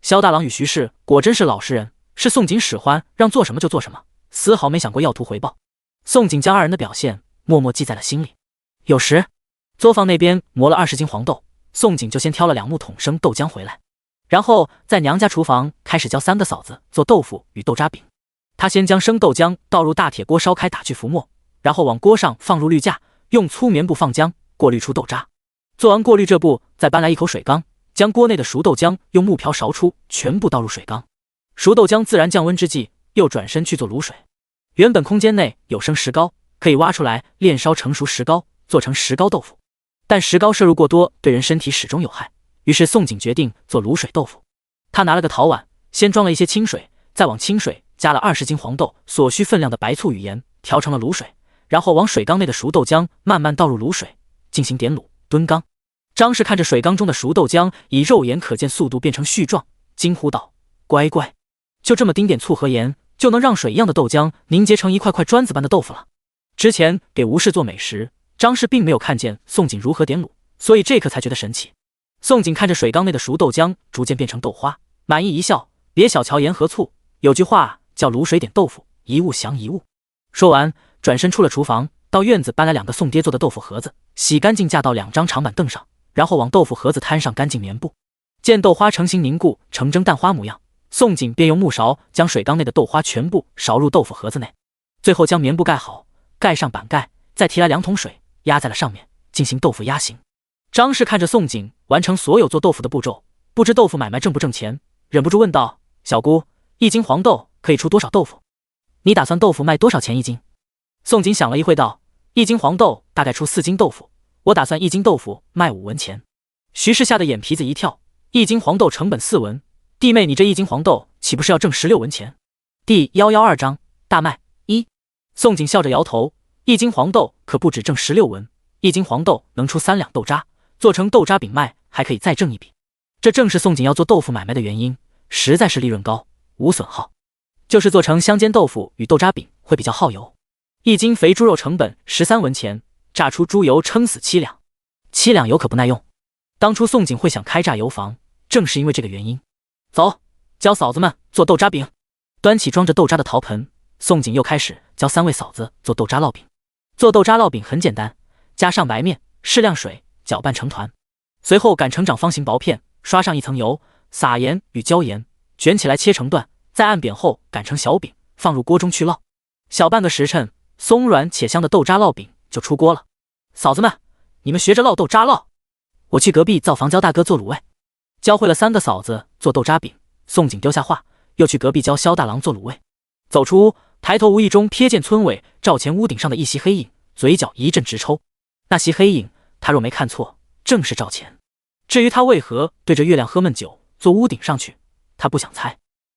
萧大郎与徐氏果真是老实人，是宋锦使唤让做什么就做什么，丝毫没想过要图回报。宋锦将二人的表现默默记在了心里。有时作坊那边磨了20斤黄豆，宋锦就先挑了2木桶生豆浆回来，然后在娘家厨房开始教3个嫂子做豆腐与豆渣饼。他先将生豆浆倒入大铁锅烧开，打去浮沫，然后往锅上放入滤架，用粗棉布放浆，过滤出豆渣。做完过滤这步，再搬来一口水缸，将锅内的熟豆浆用木瓢勺出，全部倒入水缸。熟豆浆自然降温之际，又转身去做卤水。原本空间内有生石膏，可以挖出来炼烧成熟石膏，做成石膏豆腐，但石膏摄入过多对人身体始终有害，于是宋锦决定做卤水豆腐。他拿了个陶碗，先装了一些清水，再往清水加了20斤黄豆所需分量的白醋与盐，调成了卤水，然后往水缸内的熟豆浆慢慢倒入卤水，进行点卤炖缸。张氏看着水缸中的熟豆浆以肉眼可见速度变成絮状，惊呼道：乖乖，就这么丁点醋和盐，就能让水一样的豆浆凝结成一块块砖子般的豆腐了。之前给吴氏做美食，张氏并没有看见宋锦如何点卤，所以这刻才觉得神奇。宋锦看着水缸内的熟豆浆逐渐变成豆花，满意一笑：别小瞧盐和醋，有句话叫卤水点豆腐，一物降一物。说完转身出了厨房，到院子搬来2个宋爹做的豆腐盒子，洗干净架到2张长板凳上，然后往豆腐盒子摊上干净棉布。见豆花成型凝固成蒸蛋花模样，宋锦便用木勺将水缸内的豆花全部勺入豆腐盒子内，最后将棉布盖好，盖上板盖，再提来2桶水压在了上面，进行豆腐压形。张氏看着宋锦完成所有做豆腐的步骤，不知豆腐买卖挣不挣钱，忍不住问道：小姑，1斤黄豆可以出多少豆腐？你打算豆腐卖多少钱1斤？宋锦想了一会道：1斤黄豆大概出4斤豆腐，我打算1斤豆腐卖5文钱。徐氏吓得眼皮子一跳，1斤黄豆成本4文，弟妹你这1斤黄豆岂不是要挣16文钱？第112章大卖一。宋景笑着摇头，一斤黄豆可不止挣16文，一斤黄豆能出3两豆渣，做成豆渣饼卖还可以再挣一笔。这正是宋景要做豆腐买卖的原因，实在是利润高，无损耗。就是做成香煎豆腐与豆渣饼会比较耗油，一斤肥猪肉成本13文钱，榨出猪油撑死7两，7两油可不耐用。当初宋景会想开榨油坊，正是因为这个原因。走，教嫂子们做豆渣饼。端起装着豆渣的陶盆，宋景又开始教3位嫂子做豆渣烙饼。做豆渣烙饼很简单，加上白面，适量水，搅拌成团，随后擀成长方形薄片，刷上一层油，撒盐与椒盐，卷起来切成段，再按扁后擀成小饼，放入锅中去烙。小半个时辰，松软且香的豆渣烙饼就出锅了。嫂子们，你们学着烙豆渣烙，我去隔壁灶房教大哥做卤味。教会了3个嫂子做豆渣饼，宋景丢下话，又去隔壁教萧大郎做卤味。走出屋，抬头无意中瞥见村委赵钱屋顶上的一袭黑影，嘴角一阵直抽。那袭黑影，他若没看错，正是赵钱。至于他为何对着月亮喝闷酒，坐屋顶上去，他不想猜。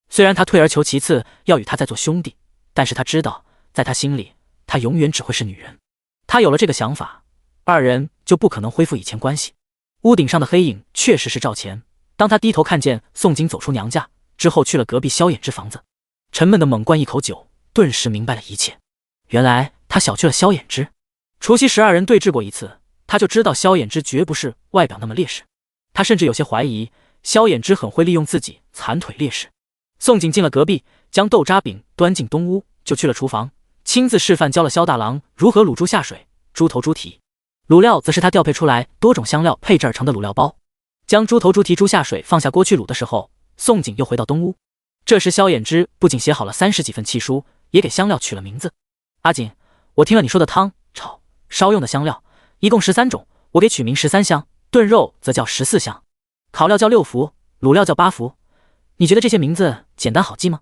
虽然他退而求其次，要与他再做兄弟，但是他知道，在他心里，他永远只会是女人。他有了这个想法，二人就不可能恢复以前关系。屋顶上的黑影确实是赵钱。当他低头看见宋景走出娘家之后，去了隔壁萧衍之房子，沉闷的猛灌一口酒，顿时明白了一切。原来他小觑了萧衍之。除夕12人对峙过一次，他就知道萧衍之绝不是外表那么劣势。他甚至有些怀疑萧衍之很会利用自己残腿劣势。宋景进了隔壁，将豆渣饼端进东屋，就去了厨房，亲自示范教了萧大郎如何卤猪下水，猪头猪蹄。卤料则是他调配出来多种香料配制而成的卤料包。将猪头猪蹄猪下水放下锅去卤的时候，宋景又回到东屋。这时萧衍之不仅写好了30几份契书，也给香料取了名字。阿锦，我听了你说的汤、炒、烧用的香料一共13种，我给取名13香，炖肉则叫14香，烤料叫6服，卤料叫8服。你觉得这些名字简单好记吗？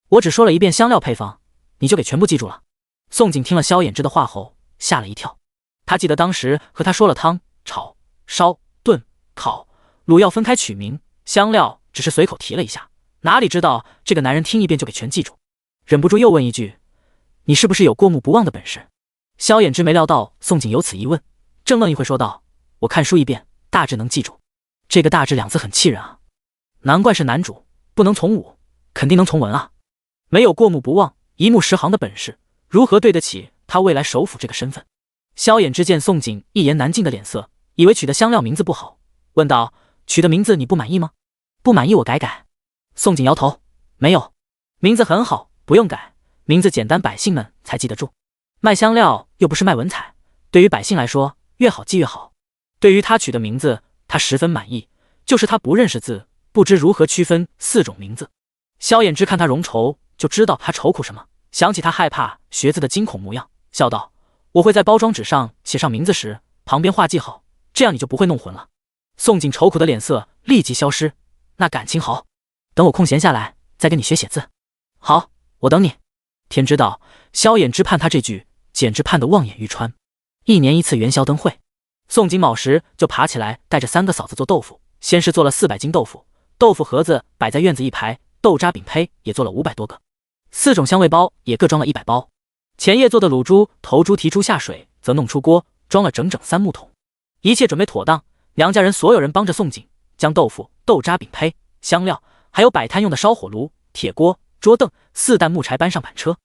我只说了一遍香料配方，你就给全部记住了。宋景听了萧衍之的话后吓了一跳，他记得当时和他说了汤、炒、烧、炖、烤、卤要分开取名，香料只是随口提了一下，哪里知道这个男人听一遍就给全记住。忍不住又问一句，你是不是有过目不忘的本事？萧衍之没料到宋景有此疑问，正愣一会说道，我看书一遍，大致能记住。这个大致2字很气人啊，难怪是男主，不能从武，肯定能从文啊。没有过目不忘、一目十行的本事，如何对得起他未来首辅这个身份？萧衍之见宋景一言难尽的脸色，以为取的香料名字不好，问道，取的名字你不满意吗？不满意我改改。宋景摇头，没有，名字很好，不用改，名字简单百姓们才记得住。卖香料又不是卖文采，对于百姓来说越好记越好。对于他取的名字，他十分满意，就是他不认识字，不知如何区分4种名字。萧衍之看他容愁，就知道他愁苦什么，想起他害怕学字的惊恐模样，笑道，我会在包装纸上写上名字时旁边画记号，这样你就不会弄混了。宋景愁苦的脸色立即消失，那感情好，等我空闲下来再跟你学写字。好，我等你。天知道萧衍之盼他这句简直盼得望眼欲穿。1年1次元宵灯会，宋景卯时就爬起来带着3个嫂子做豆腐，先是做了400斤豆腐，豆腐盒子摆在院子一排，豆渣饼胚也做了500多个，4种香味包也各装了100包。前夜做的卤猪头猪蹄猪下水则弄出锅，装了整整3木桶。一切准备妥当，娘家人所有人帮着宋景将豆腐、豆渣饼胚、香料还有摆摊用的烧火炉、铁锅、桌凳4担木柴搬上板车。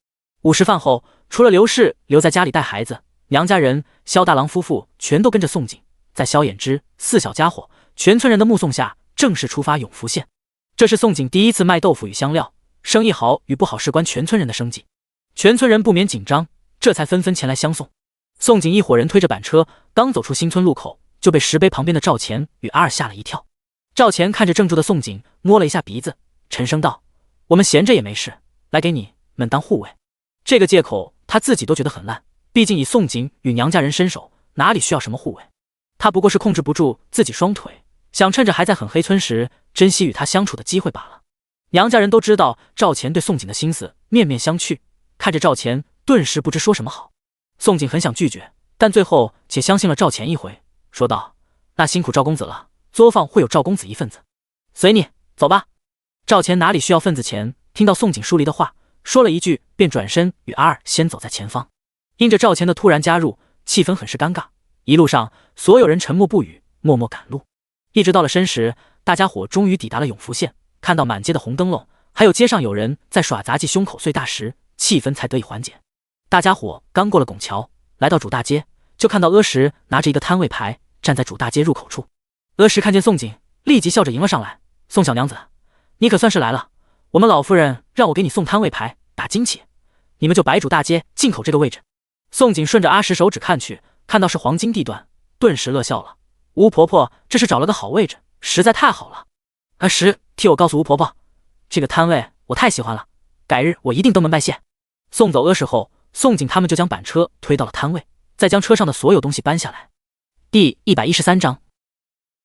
午时饭后，除了刘氏留在家里带孩子，娘家人萧大郎夫妇全都跟着宋景，在萧衍之4小家伙全村人的目送下正式出发永福县。这是宋景第一次卖豆腐与香料，生意好与不好事关全村人的生计。全村人不免紧张，这才纷纷前来相送。宋景一伙人推着板车，刚走出新村路口，就被石碑旁边的赵钱与阿尔吓了一跳。赵钱看着怔住的宋景，摸了一下鼻子，沉声道，我们闲着也没事，来给你们当护卫。这个借口他自己都觉得很烂，毕竟以宋景与娘家人身手，哪里需要什么护卫？他不过是控制不住自己双腿，想趁着还在很黑村时珍惜与他相处的机会罢了。娘家人都知道赵钱对宋景的心思，面面相觑，看着赵钱顿时不知说什么好。宋景很想拒绝，但最后且相信了赵钱一回，说道，那辛苦赵公子了，作坊会有赵公子一份子，随你走吧。赵钱哪里需要份子钱，听到宋景疏离的话，说了一句，便转身与阿二先走在前方。因着赵钱的突然加入，气氛很是尴尬。一路上，所有人沉默不语，默默赶路。一直到了申时，大家伙终于抵达了永福县。看到满街的红灯笼，还有街上有人在耍杂技，胸口碎大石，气氛才得以缓解。大家伙刚过了拱桥，来到主大街，就看到阿石拿着一个摊位牌站在主大街入口处。阿石看见宋景，立即笑着迎了上来：“宋小娘子，你可算是来了。我们老夫人让我给你送摊位牌打金旗，你们就摆主大街进口这个位置。”宋景顺着阿石手指看去，看到是黄金地段，顿时乐笑了：“吴婆婆这是找了个好位置，实在太好了。阿石，替我告诉吴婆婆，这个摊位我太喜欢了，改日我一定登门拜谢。”送走阿石后，宋景他们就将板车推到了摊位，再将车上的所有东西搬下来。第113章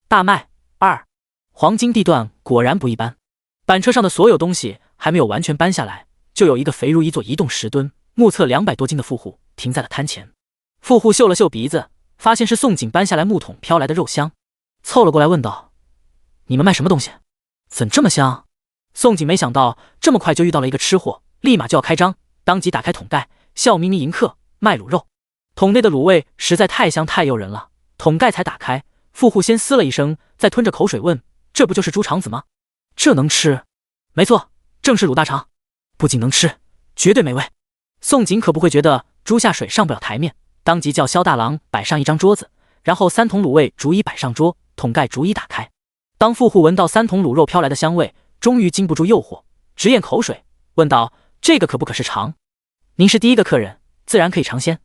大卖2。黄金地段果然不一般，板车上的所有东西还没有完全搬下来，就有一个肥如一座移动石墩，目测200多斤的富户停在了摊前。富户嗅了嗅鼻子，发现是宋景搬下来木桶飘来的肉香，凑了过来问道：“你们卖什么东西？怎这么香？”宋景没想到这么快就遇到了一个吃货，立马就要开张，当即打开桶盖，笑眯眯迎客：“卖卤肉。”桶内的卤味实在太香太诱人了，桶盖才打开，富户先嘶了一声，再吞着口水问：“这不就是猪肠子吗？这能吃？”“没错，正是卤大肠，不仅能吃，绝对美味。”宋景可不会觉得猪下水上不了台面，当即叫萧大郎摆上一张桌子，然后3桶卤味逐一摆上桌，桶盖逐一打开。当富户闻到3桶卤肉飘来的香味，终于禁不住诱惑，直咽口水，问道：“这个可不可是尝？”“您是第一个客人，自然可以尝鲜。”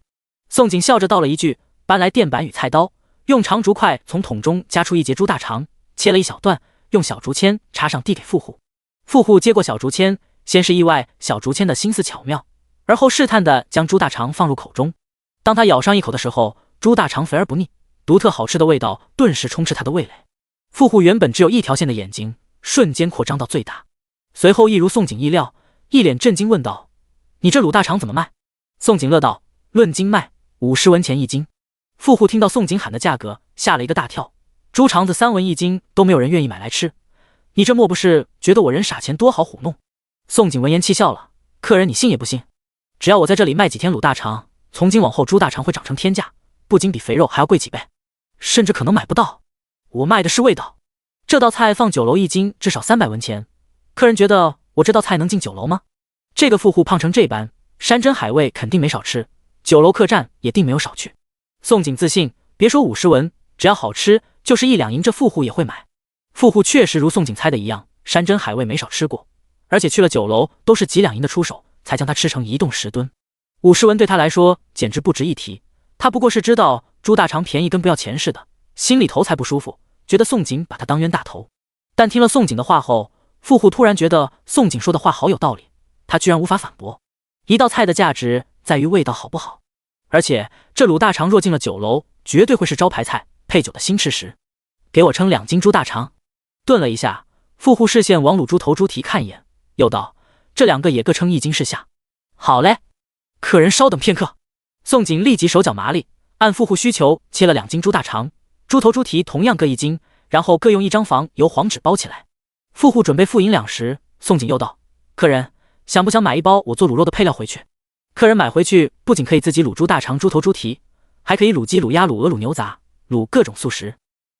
宋景笑着道了一句，搬来垫板与菜刀，用长竹筷从桶中夹出一截猪大肠，切了一小段，用小竹签插上递给富户。富户接过小竹签，先是意外小竹签的心思巧妙，而后试探地将猪大肠放入口中。当他咬上一口的时候，猪大肠肥而不腻，独特好吃的味道顿时充斥他的味蕾。富户原本只有一条线的眼睛瞬间扩张到最大，随后一如宋景意料，一脸震惊问道：“你这卤大肠怎么卖？”宋景乐道：“论斤卖50文钱一斤。”富户听到宋景喊的价格，吓了一个大跳，猪肠子3文一斤都没有人愿意买来吃，你这莫不是觉得我人傻钱多好唬弄？宋景闻言气笑了：“客人你信也不信，只要我在这里卖几天卤大肠，从今往后猪大肠会涨成天价，不仅比肥肉还要贵几倍，甚至可能买不到。我卖的是味道，这道菜放酒楼一斤至少300文钱，客人觉得我这道菜能进酒楼吗？”这个富户胖成这般，山珍海味肯定没少吃，酒楼客栈也定没有少去。宋景自信，别说50文，只要好吃，就是1两银，这富户也会买。富户确实如宋景猜的一样，山珍海味没少吃过，而且去了酒楼都是几两银的出手，才将它吃成移动石墩。50文对他来说简直不值一提，他不过是知道猪大肠便宜跟不要钱似的，心里头才不舒服，觉得宋景把他当冤大头。但听了宋景的话后，富户突然觉得宋景说的话好有道理，他居然无法反驳。一道菜的价值在于味道好不好，而且这卤大肠若进了酒楼，绝对会是招牌菜，配酒的新吃食。给我称2斤猪大肠。顿了一下，富户视线往卤猪头猪蹄看一眼，又道：“这2个也各称1斤是下。”“好嘞，客人稍等片刻。”宋景立即手脚麻利，按富户需求切了2斤猪大肠，猪头猪蹄同样各1斤，然后各用1张房由黄纸包起来。富户准备付银两时，宋景又道：“客人想不想买1包我做卤肉的配料回去？”客人买回去不仅可以自己卤猪大肠、猪头、猪蹄，还可以卤鸡、卤鸭、卤鹅、卤牛杂，卤各种素食。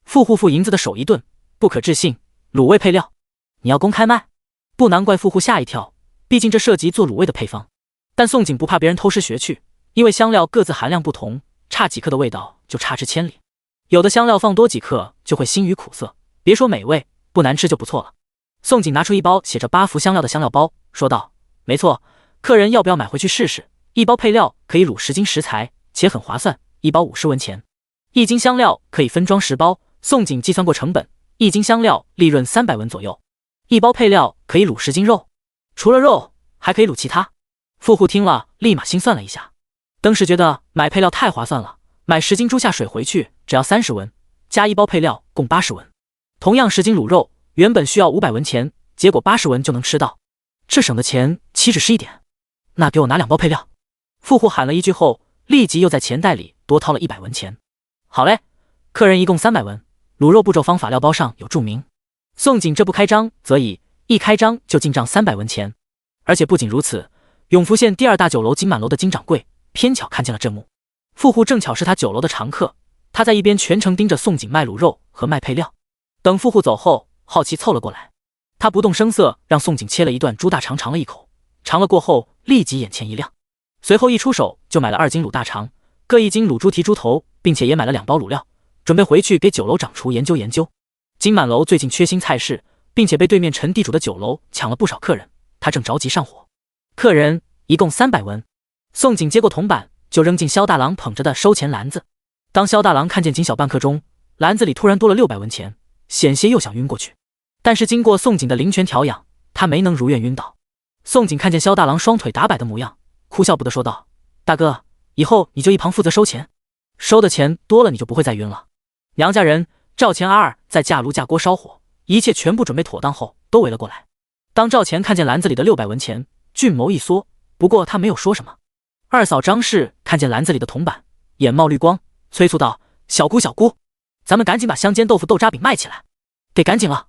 富户付银子的手一顿，不可置信：“卤味配料，你要公开卖？”不难怪富户吓一跳，毕竟这涉及做卤味的配方。但宋景不怕别人偷师学去，因为香料各自含量不同，差几克的味道就差之千里。有的香料放多几克就会腥与苦涩，别说美味，不难吃就不错了。宋景拿出1包写着8福香料的香料包，说道：“没错，客人要不要买回去试试？1包配料可以卤10斤食材，且很划算，1包50文钱，1斤香料可以分装10包。”宋景计算过成本，1斤香料利润300文左右，1包配料可以卤10斤肉，除了肉还可以卤其他。富户听了立马心算了一下，当时觉得买配料太划算了，买10斤猪下水回去只要30文，加1包配料共80文。同样10斤卤肉原本需要500文钱，结果80文就能吃到，这省的钱岂止是一点？那给我拿2包配料。富户喊了一句后，立即又在钱袋里多掏了100文钱。好嘞，客人一共300文。卤肉步骤方法料包上有注明。宋景这不开张则已，一开张就进账300文钱。而且不仅如此，永福县第2大酒楼金满楼的金掌柜偏巧看见了这幕，富户正巧是他酒楼的常客，他在一边全程盯着宋景卖卤肉和卖配料。等富户走后，好奇凑了过来，他不动声色让宋景切了一段猪大肠尝了一口，尝了过后立即眼前一亮，随后一出手就买了2斤卤大肠，各1斤卤猪蹄猪头，并且也买了2包卤料，准备回去给酒楼掌厨研究研究。金满楼最近缺新菜式，并且被对面陈地主的酒楼抢了不少客人，他正着急上火。客人一共300文。宋景接过铜板就扔进萧大郎捧着的收钱篮子。当萧大郎看见仅小半刻钟，篮子里突然多了600文钱，险些又想晕过去，但是经过宋景的灵泉调养，他没能如愿晕倒。宋景看见萧大郎双腿打摆的模样，哭笑不得说道：“大哥，以后你就一旁负责收钱，收的钱多了你就不会再晕了。”娘家人赵钱阿二在架炉架锅烧火，一切全部准备妥当后，都围了过来。当赵钱看见篮子里的600文钱，俊眸一缩，不过他没有说什么。二嫂张氏看见篮子里的铜板，眼冒绿光，催促道：“小姑小姑，咱们赶紧把香煎豆腐豆渣饼卖起来，得赶紧了。”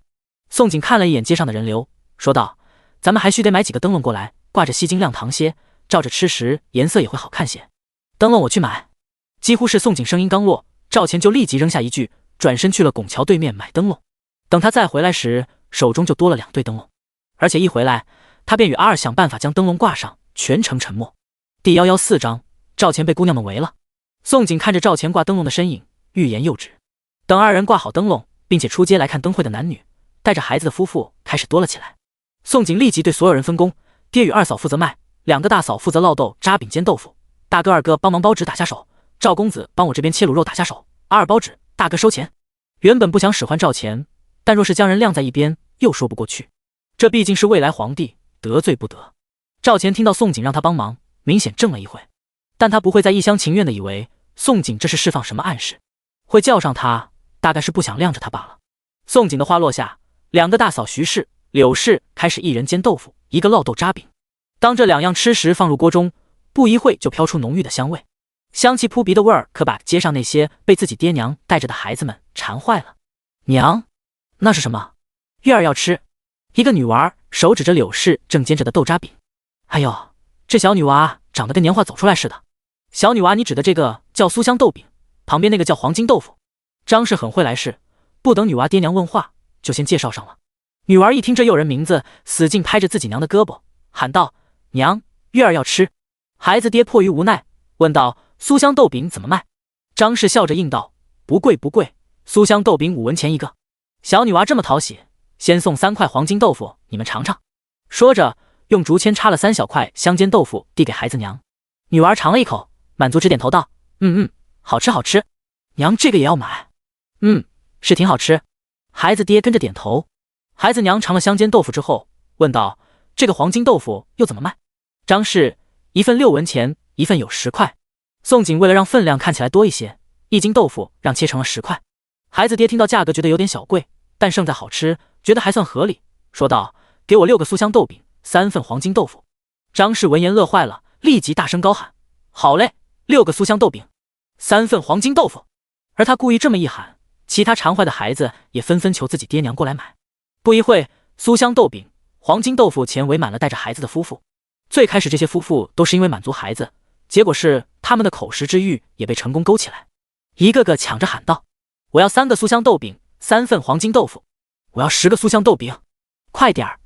宋景看了一眼街上的人流，说道：“咱们还需得买几个灯笼过来，挂着吸睛亮堂些，照着吃时颜色也会好看些。灯笼我去买。”几乎是宋景声音刚落，赵钱就立即扔下一句，转身去了拱桥对面买灯笼。等他再回来时，手中就多了2对灯笼，而且一回来他便与阿二想办法将灯笼挂上，全程沉默。第114章，赵钱被姑娘们围了。宋景看着赵钱挂灯笼的身影，欲言又止。等2人挂好灯笼，并且出街来看灯会的男女，带着孩子的夫妇开始多了起来。宋景立即对所有人分工，爹与二嫂负责卖，2个大嫂负责烙豆渣饼煎豆腐，大哥二哥帮忙包纸打下手，赵公子帮我这边切卤肉打下手，阿二包纸，大哥收钱。原本不想使唤赵钱，但若是将人晾在一边，又说不过去。这毕竟是未来皇帝，得罪不得。赵钱听到宋景让他帮忙，明显怔了一会，但他不会再一厢情愿的以为宋景这是释放什么暗示，会叫上他，大概是不想晾着他罢了。宋景的话落下，2个大嫂徐氏、柳氏开始一人煎豆腐，一个烙豆渣饼。当这2样吃食放入锅中，不一会就飘出浓郁的香味，香气扑鼻的味儿可把街上那些被自己爹娘带着的孩子们馋坏了。娘，那是什么？月儿要吃。一个女娃手指着柳氏正煎着的豆渣饼。哎呦，这小女娃长得跟年画走出来似的。小女娃，你指的这个叫酥香豆饼，旁边那个叫黄金豆腐。张氏很会来事，不等女娃爹娘问话，就先介绍上了。女娃一听这诱人名字，使劲拍着自己娘的胳膊，喊道：“娘，月儿要吃。”孩子爹迫于无奈，问道：“酥香豆饼怎么卖？”张氏笑着应道：“不贵不贵，酥香豆饼5文钱一个。”小女娃这么讨喜，先送3块黄金豆腐，你们尝尝。说着，用竹签插了3小块香煎豆腐递给孩子娘。女娃尝了一口，满足直点头道：“好吃好吃，娘这个也要买。”“是挺好吃。”孩子爹跟着点头。孩子娘尝了香煎豆腐之后，问道：“这个黄金豆腐又怎么卖？”张氏：“一份6文钱，一份有10块。”宋景为了让分量看起来多一些，1斤豆腐让切成了10块。孩子爹听到价格觉得有点小贵，但胜在好吃，觉得还算合理，说道：“给我6个酥香豆饼，3份黄金豆腐。”张氏闻言乐坏了，立即大声高喊：“好嘞，6个酥香豆饼，3份黄金豆腐！”而他故意这么一喊，其他馋坏的孩子也纷纷求自己爹娘过来买。不一会，酥香豆饼、黄金豆腐前围满了带着孩子的夫妇。最开始这些夫妇都是因为满足孩子，结果是他们的口食之欲也被成功勾起来，一个个抢着喊道：“我要3个酥香豆饼，3份黄金豆腐！我要10个酥香豆饼，快点儿！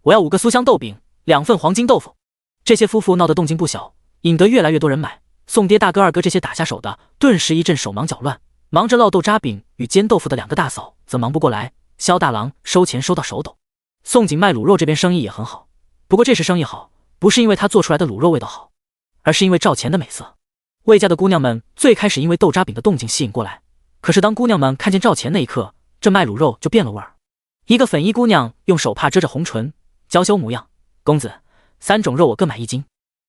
我要5个酥香豆饼，2份黄金豆腐！”这些夫妇闹得动静不小，引得越来越多人买。宋爹、大哥、二哥这些打下手的，顿时一阵手忙脚乱。忙着烙豆渣饼与煎豆腐的2个大嫂则忙不过来。萧大郎收钱收到手抖。宋景卖卤肉这边生意也很好，不过这时生意好，不是因为他做出来的卤肉味道好，而是因为赵钱的美色。魏家的姑娘们最开始因为豆渣饼的动静吸引过来，可是当姑娘们看见赵钱那一刻，这卖卤肉就变了味儿。一个粉衣姑娘用手帕遮着红唇，娇羞模样：“公子，3种肉我各买1斤。”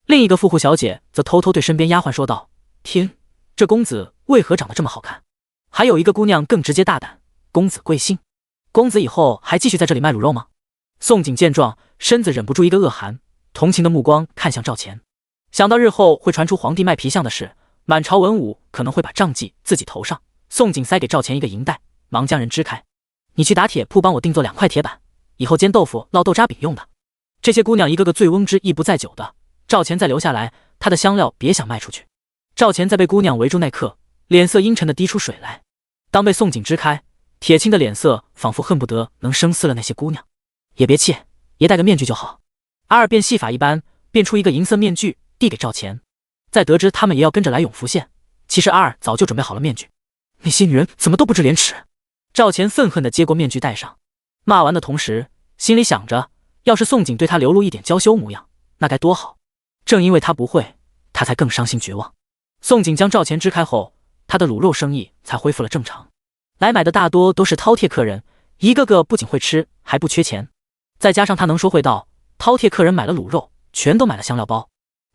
另一个富户小姐则偷偷对身边丫鬟说道：“听，这公子为何长得这么好看？”还有一个姑娘更直接大胆：“公子贵姓？公子以后还继续在这里卖卤肉吗？”宋景见状，身子忍不住一个恶寒，同情的目光看向赵钱。想到日后会传出皇帝卖皮相的事，满朝文武可能会把账记自己头上，宋景塞给赵钱一个银袋，忙将人支开：“你去打铁铺帮我定做2块铁板，以后煎豆腐烙豆渣饼用的。”这些姑娘一个个醉翁之意不在酒的，赵钱再留下来，他的香料别想卖出去。赵钱在被姑娘围住那刻，脸色阴沉的滴出水来。当被宋景支开，铁青的脸色仿佛恨不得能生撕了那些姑娘。也别气，也戴个面具就好。阿二变戏法一般，变出一个银色面具，递给赵钱。在得知他们也要跟着来永福县，其实阿二早就准备好了面具。那些女人怎么都不知廉耻！赵钱愤恨地接过面具戴上，骂完的同时，心里想着，要是宋景对他流露一点娇羞模样，那该多好。正因为他不会，他才更伤心绝望。宋景将赵钱支开后，他的卤肉生意才恢复了正常。来买的大多都是饕餮客人，一个个不仅会吃，还不缺钱。再加上他能说会道，饕餮客人买了卤肉，全都买了香料包。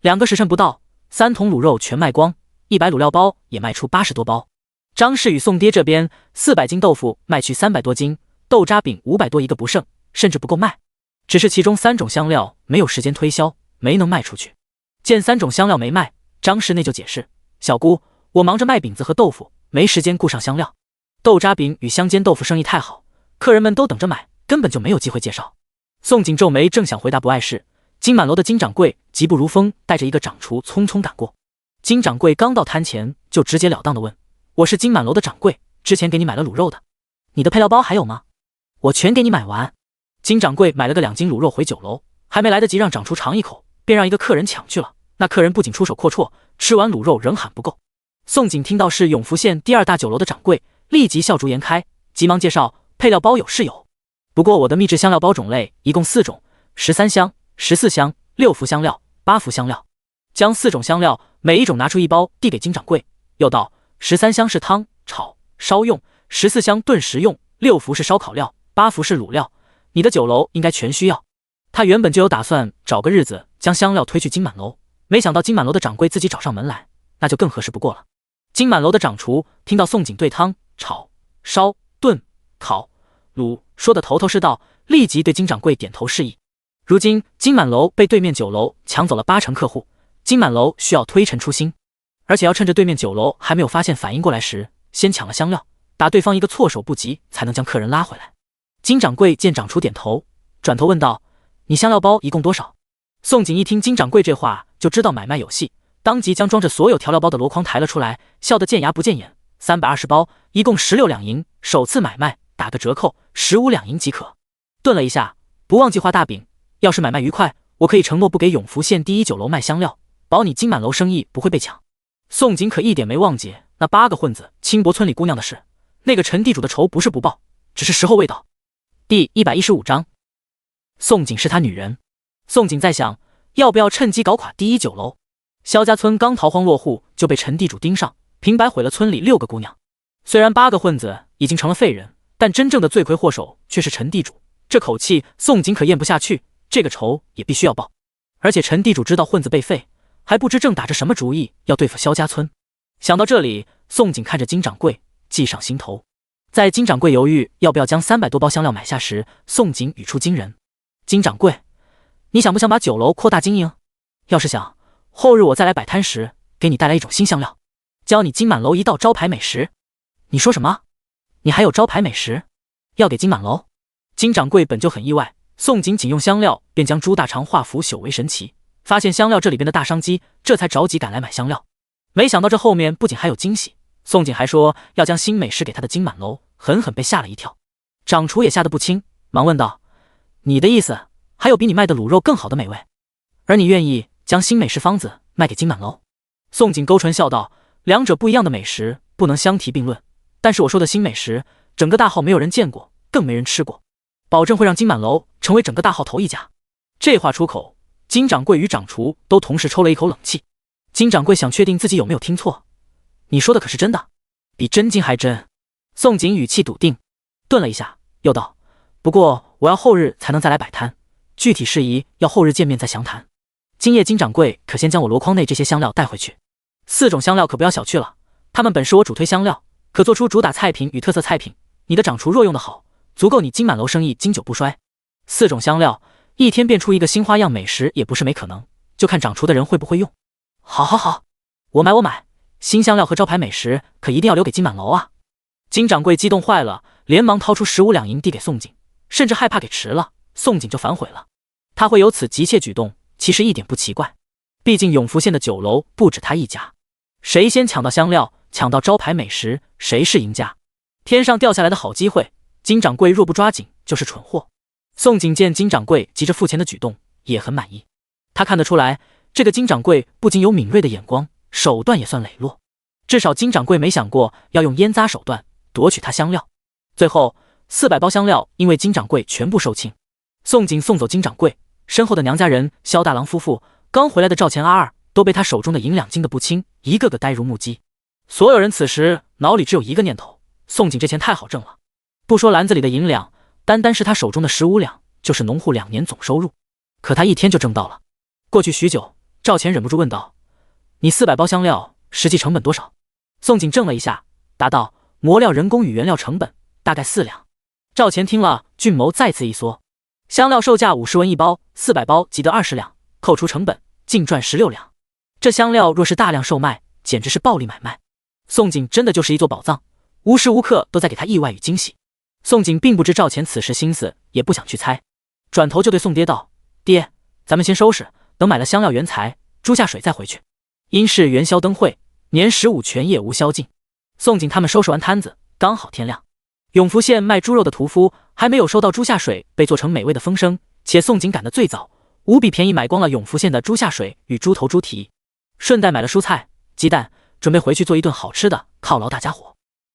2个时辰不到，3桶卤肉全卖光，100卤料包也卖出80多包。张氏与宋爹这边400斤豆腐卖去300多斤，豆渣饼500多一个不剩，甚至不够卖。只是其中3种香料没有时间推销，没能卖出去。见3种香料没卖，张氏内就解释：小姑，我忙着卖饼子和豆腐，没时间顾上香料。豆渣饼与香煎豆腐生意太好，客人们都等着买，根本就没有机会介绍。宋景皱眉，正想回答不碍事，金满楼的金掌柜疾步如风，带着一个掌厨匆匆赶过。金掌柜刚到摊前，就直截了当地问：我是金满楼的掌柜，之前给你买了卤肉的，你的配料包还有吗？我全给你买完。金掌柜买了个2斤卤肉回酒楼，还没来得及让掌厨尝一口，便让一个客人抢去了。那客人不仅出手阔绰，吃完卤肉仍喊不够。宋景听到是永福县第2大酒楼的掌柜，立即笑逐颜开，急忙介绍配料包有是有，不过我的秘制香料包种类一共4种，13香、14香、6服香料、8服香料。将4种香料每一种拿出1包，递给金掌柜，又道：13香是汤、炒、烧用，14香炖食用，6服是烧烤料，8服是卤料。你的酒楼应该全需要。他原本就有打算找个日子将香料推去金满楼，没想到金满楼的掌柜自己找上门来，那就更合适不过了。金满楼的掌厨听到宋景对汤、炒、烧、炖、烤、卤说的头头是道，立即对金掌柜点头示意。如今金满楼被对面酒楼抢走了80%客户，金满楼需要推陈出新，而且要趁着对面酒楼还没有发现反应过来时，先抢了香料，打对方一个措手不及，才能将客人拉回来。金掌柜见掌厨点头，转头问道：你香料包一共多少？宋景一听金掌柜这话，就知道买卖有戏，当即将装着所有调料包的箩筐抬了出来，笑得见牙不见眼。320包，一共16两银，首次买卖打个折扣，15两银即可。顿了一下，不忘记画大饼，要是买卖愉快，我可以承诺不给永福县第1酒楼卖香料，保你金满楼生意不会被抢。宋景可一点没忘记那8个混子轻薄村里姑娘的事，那个陈地主的仇不是不报，只是时候未到。第115章，宋景是他女人。宋景在想，要不要趁机搞垮第1酒楼。萧家村刚逃荒落户，就被陈地主盯上，平白毁了村里6个姑娘。虽然8个混子已经成了废人，但真正的罪魁祸首却是陈地主，这口气宋景可咽不下去，这个仇也必须要报。而且陈地主知道混子被废，还不知正打着什么主意要对付萧家村。想到这里，宋景看着金掌柜，计上心头。在金掌柜犹豫要不要将300多包香料买下时，宋景语出惊人：金掌柜，你想不想把酒楼扩大经营？要是想，后日我再来摆摊时，给你带来一种新香料，教你金满楼一道招牌美食。你说什么？你还有招牌美食要给金满楼？金掌柜本就很意外，宋景仅用香料便将朱大肠化腐朽为神奇，发现香料这里边的大商机，这才着急赶来买香料。没想到这后面不仅还有惊喜，宋景还说要将新美食给他的金满楼，狠狠被吓了一跳。掌厨也吓得不轻，忙问道：你的意思还有比你卖的卤肉更好的美味，而你愿意将新美食方子卖给金满楼？宋景勾唇笑道：两者不一样的美食不能相提并论，但是我说的新美食，整个大号没有人见过，更没人吃过，保证会让金满楼成为整个大号头一家。这话出口，金掌柜与掌厨都同时抽了一口冷气。金掌柜想确定自己有没有听错，你说的可是真的？比真金还真。宋景语气笃定，顿了一下，又道：不过我要后日才能再来摆摊，具体事宜要后日见面再详谈。今夜金掌柜可先将我箩筐内这些香料带回去。4种香料可不要小觑了，它们本是我主推香料，可做出主打菜品与特色菜品，你的掌厨若用得好，足够你金满楼生意经久不衰。4种香料，一天变出一个新花样美食也不是没可能，就看掌厨的人会不会用。好好好，我买，新香料和招牌美食可一定要留给金满楼啊！金掌柜激动坏了，连忙掏出15两银递给宋景，甚至害怕给迟了，宋景就反悔了。他会有此急切举动，其实一点不奇怪。毕竟永福县的酒楼不止他一家，谁先抢到香料，抢到招牌美食，谁是赢家。天上掉下来的好机会，金掌柜若不抓紧就是蠢货。宋景见金掌柜急着付钱的举动，也很满意。他看得出来，这个金掌柜不仅有敏锐的眼光，手段也算磊落。至少金掌柜没想过要用烟砸手段夺取他香料。最后400包香料因为金掌柜全部售罄。宋景送走金掌柜，身后的娘家人萧大郎夫妇，刚回来的赵钱阿二都被他手中的银两惊得不轻，一个个呆如木鸡。所有人此时脑里只有一个念头：宋景这钱太好挣了。不说篮子里的银两，单单是他手中的15两，就是农户2年总收入。可他一天就挣到了。过去许久，赵钱忍不住问道：“你400包香料实际成本多少？”宋景怔了一下，答道：“磨料、人工与原料成本大概4两。”赵钱听了，俊眸再次一缩。香料售价50文一包，400包即得20两，扣除成本，净赚16两。这香料若是大量售卖，简直是暴利买卖。宋景真的就是一座宝藏，无时无刻都在给他意外与惊喜。宋景并不知赵钱此时心思，也不想去猜，转头就对宋爹道：“爹，咱们先收拾，等买了香料原材、猪下水再回去。”因是元宵灯会，年15全夜无宵禁。宋景他们收拾完摊子，刚好天亮。永福县卖猪肉的屠夫还没有收到猪下水被做成美味的风声，且宋景赶得最早，无比便宜买光了永福县的猪下水与猪头、猪蹄，顺带买了蔬菜、鸡蛋，准备回去做一顿好吃的犒劳大家伙。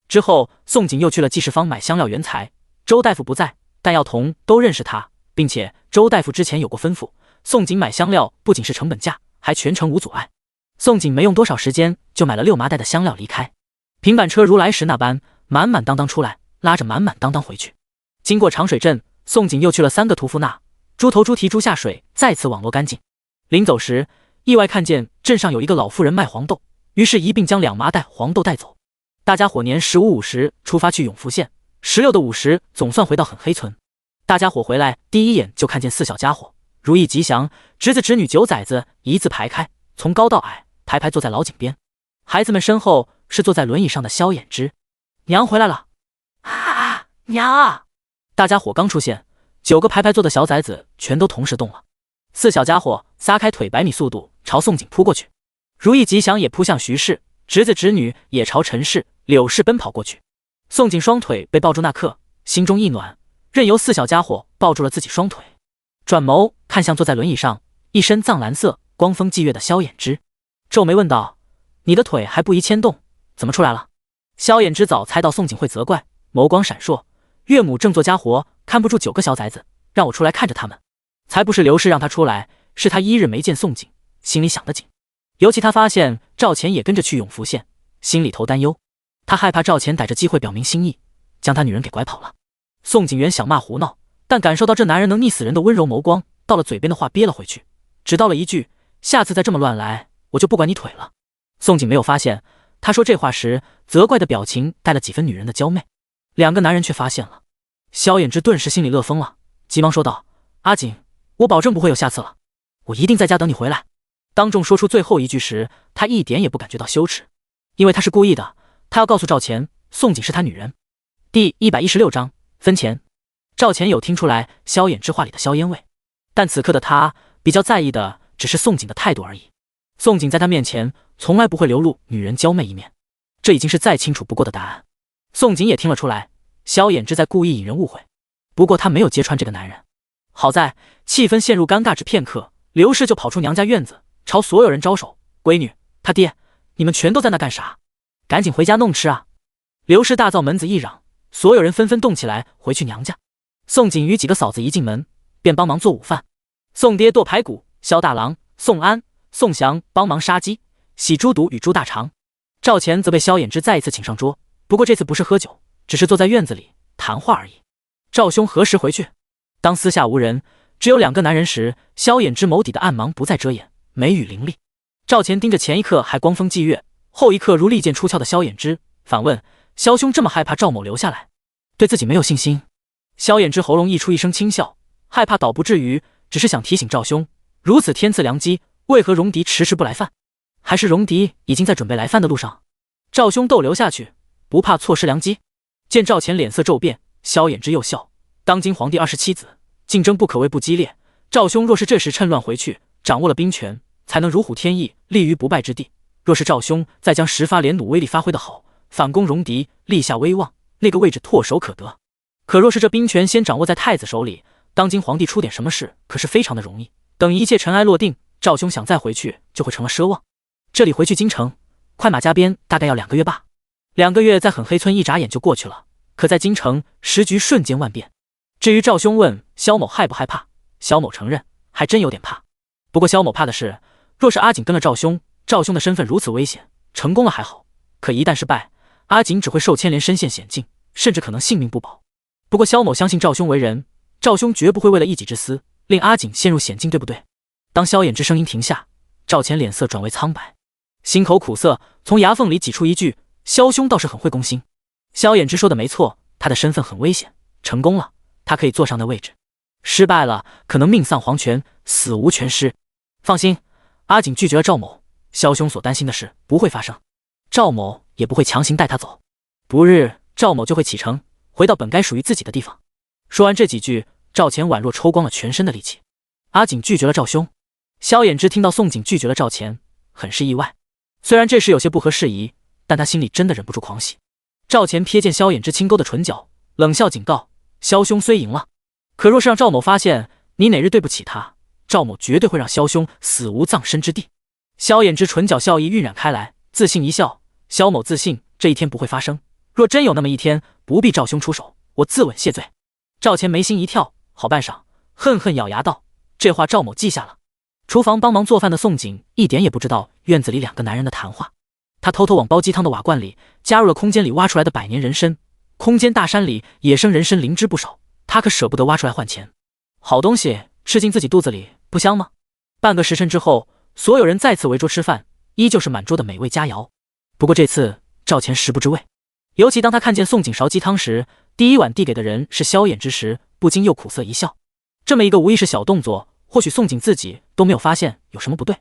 之后，宋景又去了季氏坊买香料原材。周大夫不在，但药童都认识他，并且周大夫之前有过吩咐，宋景买香料不仅是成本价，还全程无阻碍。宋景没用多少时间就买了6麻袋的香料离开。平板车如来时那般满满当当出来，拉着满满当当回去。经过长水镇，宋景又去了3个屠夫那，猪头、猪蹄、猪下水再次网罗干净。临走时，意外看见镇上有一个老妇人卖黄豆，于是一并将2麻袋黄豆带走。大家伙年15、50出发去永福县，16的50总算回到很黑村。大家伙回来第一眼就看见4小家伙，如意吉祥，侄子侄女9崽子一字排开，从高到矮排排坐在老井边。孩子们身后是坐在轮椅上的萧衍之。娘回来了！啊，娘啊！大家伙刚出现，9个排排坐的小崽子全都同时动了。4小家伙撒开腿100米速度朝宋景扑过去，如意吉祥也扑向徐氏，侄子侄女也朝陈氏、柳氏奔跑过去。宋景双腿被抱住那刻，心中一暖，任由4小家伙抱住了自己双腿。转眸看向坐在轮椅上一身藏蓝色光风霁月的萧衍之，皱眉问道：“你的腿还不宜牵动，怎么出来了？”萧衍之早猜到宋景会责怪，眸光闪烁：“岳母正做家活，看不住9个小崽子，让我出来看着他们。才不是刘氏让他出来，是他1日没见宋景，心里想得紧。尤其他发现赵钱也跟着去永福县，心里头担忧。他害怕赵钱逮着机会表明心意，将他女人给拐跑了。”宋景原想骂胡闹，但感受到这男人能溺死人的温柔眸光，到了嘴边的话憋了回去，只道了一句：“下次再这么乱来，我就不管你腿了。”宋景没有发现，他说这话时责怪的表情带了几分女人的娇媚。2个男人却发现了。萧衍之顿时心里乐疯了，急忙说道：“阿锦，我保证不会有下次了，我一定在家等你回来。”当众说出最后一句时，他一点也不感觉到羞耻，因为他是故意的，他要告诉赵钱，宋景是他女人。第116章分钱。赵钱有听出来萧衍之话里的硝烟味，但此刻的他比较在意的只是宋景的态度而已。宋景在他面前从来不会流露女人娇媚一面，这已经是再清楚不过的答案。宋景也听了出来，萧衍之在故意引人误会，不过他没有揭穿这个男人。好在气氛陷入尴尬只片刻，刘氏就跑出娘家院子，朝所有人招手：“闺女，他爹，你们全都在那干啥？赶紧回家弄吃啊！”刘氏大灶门子一嚷，所有人纷纷动起来回去娘家。宋景与几个嫂子一进门便帮忙做午饭，宋爹剁排骨，萧大郎、宋安、宋祥帮忙杀鸡、洗猪肚与猪大肠。赵钱则被萧衍之再一次请上桌，不过这次不是喝酒，只是坐在院子里谈话而已。赵兄何时回去？当私下无人，只有2个男人时，萧衍之眸底的暗芒不再遮掩，眉宇凌厉。赵钱盯着前一刻还光风霁月，后一刻如利剑出鞘的萧衍之，反问：“萧兄这么害怕赵某留下来，对自己没有信心？”萧衍之喉咙溢出一声轻笑，害怕倒不至于，只是想提醒赵兄，如此天赐良机，为何戎狄迟迟不来犯？还是戎狄已经在准备来犯的路上？赵兄逗留下去，不怕错失良机？见赵钱脸色骤变，萧衍之又笑：“当今皇帝27子，竞争不可谓不激烈。赵兄若是这时趁乱回去，掌握了兵权，才能如虎添翼，立于不败之地。若是赵兄再将10发连弩威力发挥得好，反攻戎狄，立下威望，那个位置唾手可得。可若是这兵权先掌握在太子手里，当今皇帝出点什么事，可是非常的容易。等一切尘埃落定，赵兄想再回去，就会成了奢望。这里回去京城，快马加鞭，大概要2个月罢。2个月在狠黑村一眨眼就过去了，可在京城，时局瞬间万变。至于赵兄问萧某害不害怕，萧某承认还真有点怕。不过萧某怕的是，若是阿锦跟了赵兄，赵兄的身份如此危险，成功了还好，可一旦失败，阿锦只会受牵连，身陷险境，甚至可能性命不保。不过萧某相信赵兄为人，赵兄绝不会为了一己之私令阿锦陷入险境，对不对？当萧衍之声音停下，赵钱脸色转为苍白，心口苦涩，从牙缝里挤出一句：萧兄倒是很会攻心。萧衍之说的没错，他的身份很危险，成功了他可以坐上那位置，失败了可能命丧黄泉，死无全尸。放心，阿锦拒绝了赵某，萧兄所担心的事不会发生，赵某也不会强行带他走。不日赵某就会启程，回到本该属于自己的地方。说完这几句，赵钱宛若抽光了全身的力气。阿锦拒绝了赵兄。萧衍之听到宋锦拒绝了赵钱，很是意外。虽然这事有些不合时宜，但他心里真的忍不住狂喜。赵钱瞥见萧衍之轻勾的唇角，冷笑警告：萧兄虽赢了，可若是让赵某发现你哪日对不起他，赵某绝对会让萧兄死无葬身之地。萧衍之唇角笑意晕染开来，自信一笑：萧某自信这一天不会发生，若真有那么一天，不必赵兄出手，我自刎谢罪。赵钱眉心一跳，好半晌，恨恨咬牙道：这话赵某记下了。厨房帮忙做饭的宋锦一点也不知道院子里2个男人的谈话，他偷偷往煲鸡汤的瓦罐里加入了空间里挖出来的百年人参，空间大山里野生人参灵芝不少，他可舍不得挖出来换钱。好东西吃进自己肚子里不香吗？半个时辰之后，所有人再次围桌吃饭，依旧是满桌的美味佳肴。不过这次赵钱食不知味，尤其当他看见宋锦勺鸡汤时，第一碗递给的人是萧衍之时，不禁又苦涩一笑。这么一个无意识小动作，或许宋锦自己都没有发现有什么不对。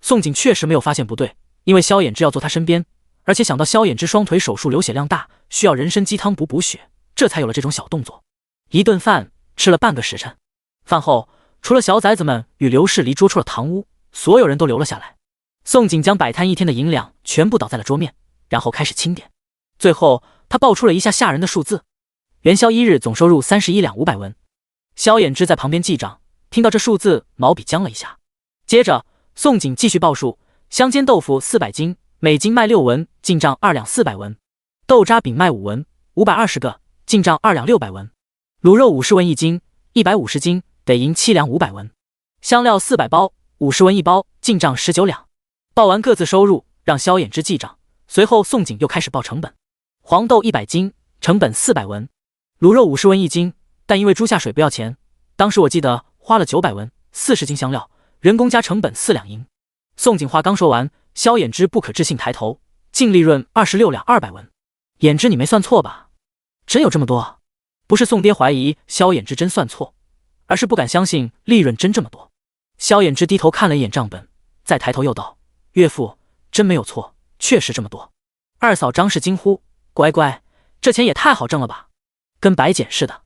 宋锦确实没有发现不对，因为萧衍之要坐他身边，而且想到萧衍之双腿手术流血量大，需要人参鸡汤补血，这才有了这种小动作。一顿饭吃了半个时辰，饭后除了小崽子们与刘氏离桌出了堂屋，所有人都留了下来。宋锦将摆摊一天的银两全部倒在了桌面，然后开始清点。最后他报出了一下吓人的数字：元宵1日总收入31两500文。萧衍之在旁边记账，听到这数字，毛笔僵了一下。接着，宋锦继续报数：香煎豆腐400斤，每斤卖6文，进账2两400文；豆渣饼卖5文，520个，进账2两600文；卤肉50文1斤，150斤，得银7两500文；香料400包，50文1包，进账19两。报完各自收入，让萧衍之记账。随后，宋锦又开始报成本：黄豆100斤，成本400文；卤肉50文1斤，但因为猪下水不要钱，当时我记得花了900文；40斤香料，人工加成本4两银。宋锦话刚说完，萧衍之不可置信抬头，净利润26两200文。衍之你没算错吧？真有这么多？不是宋爹怀疑萧衍之真算错，而是不敢相信利润真这么多。萧衍之低头看了一眼账本，再抬头又道：岳父，真没有错，确实这么多。二嫂张氏惊呼：乖乖，这钱也太好挣了吧，跟白捡似的，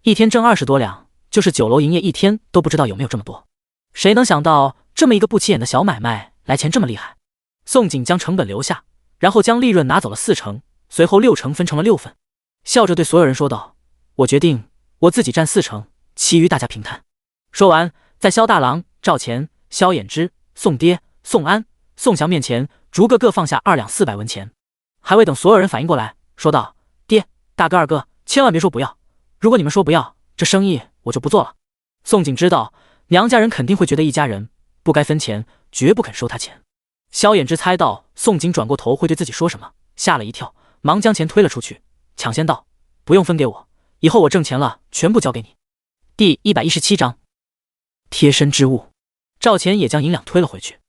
一天挣20多两，就是酒楼营业一天都不知道有没有这么多。谁能想到这么一个不起眼的小买卖来钱这么厉害？宋锦将成本留下，然后将利润拿走了40%，随后6成分成了6份，笑着对所有人说道：我决定我自己占40%，其余大家平摊。说完，在萧大郎、赵钱、萧衍之、宋爹、宋安、宋祥面前逐个各放下2两400文钱。还未等所有人反应过来，说道：爹、大哥、二哥，千万别说不要，如果你们说不要，这生意我就不做了。宋锦知道娘家人肯定会觉得一家人不该分钱，绝不肯收他钱。萧衍之猜到宋锦转过头会对自己说什么，吓了一跳，忙将钱推了出去，抢先道：不用分给我，以后我挣钱了全部交给你。第117章贴身之物。赵钱也将银两推了回去，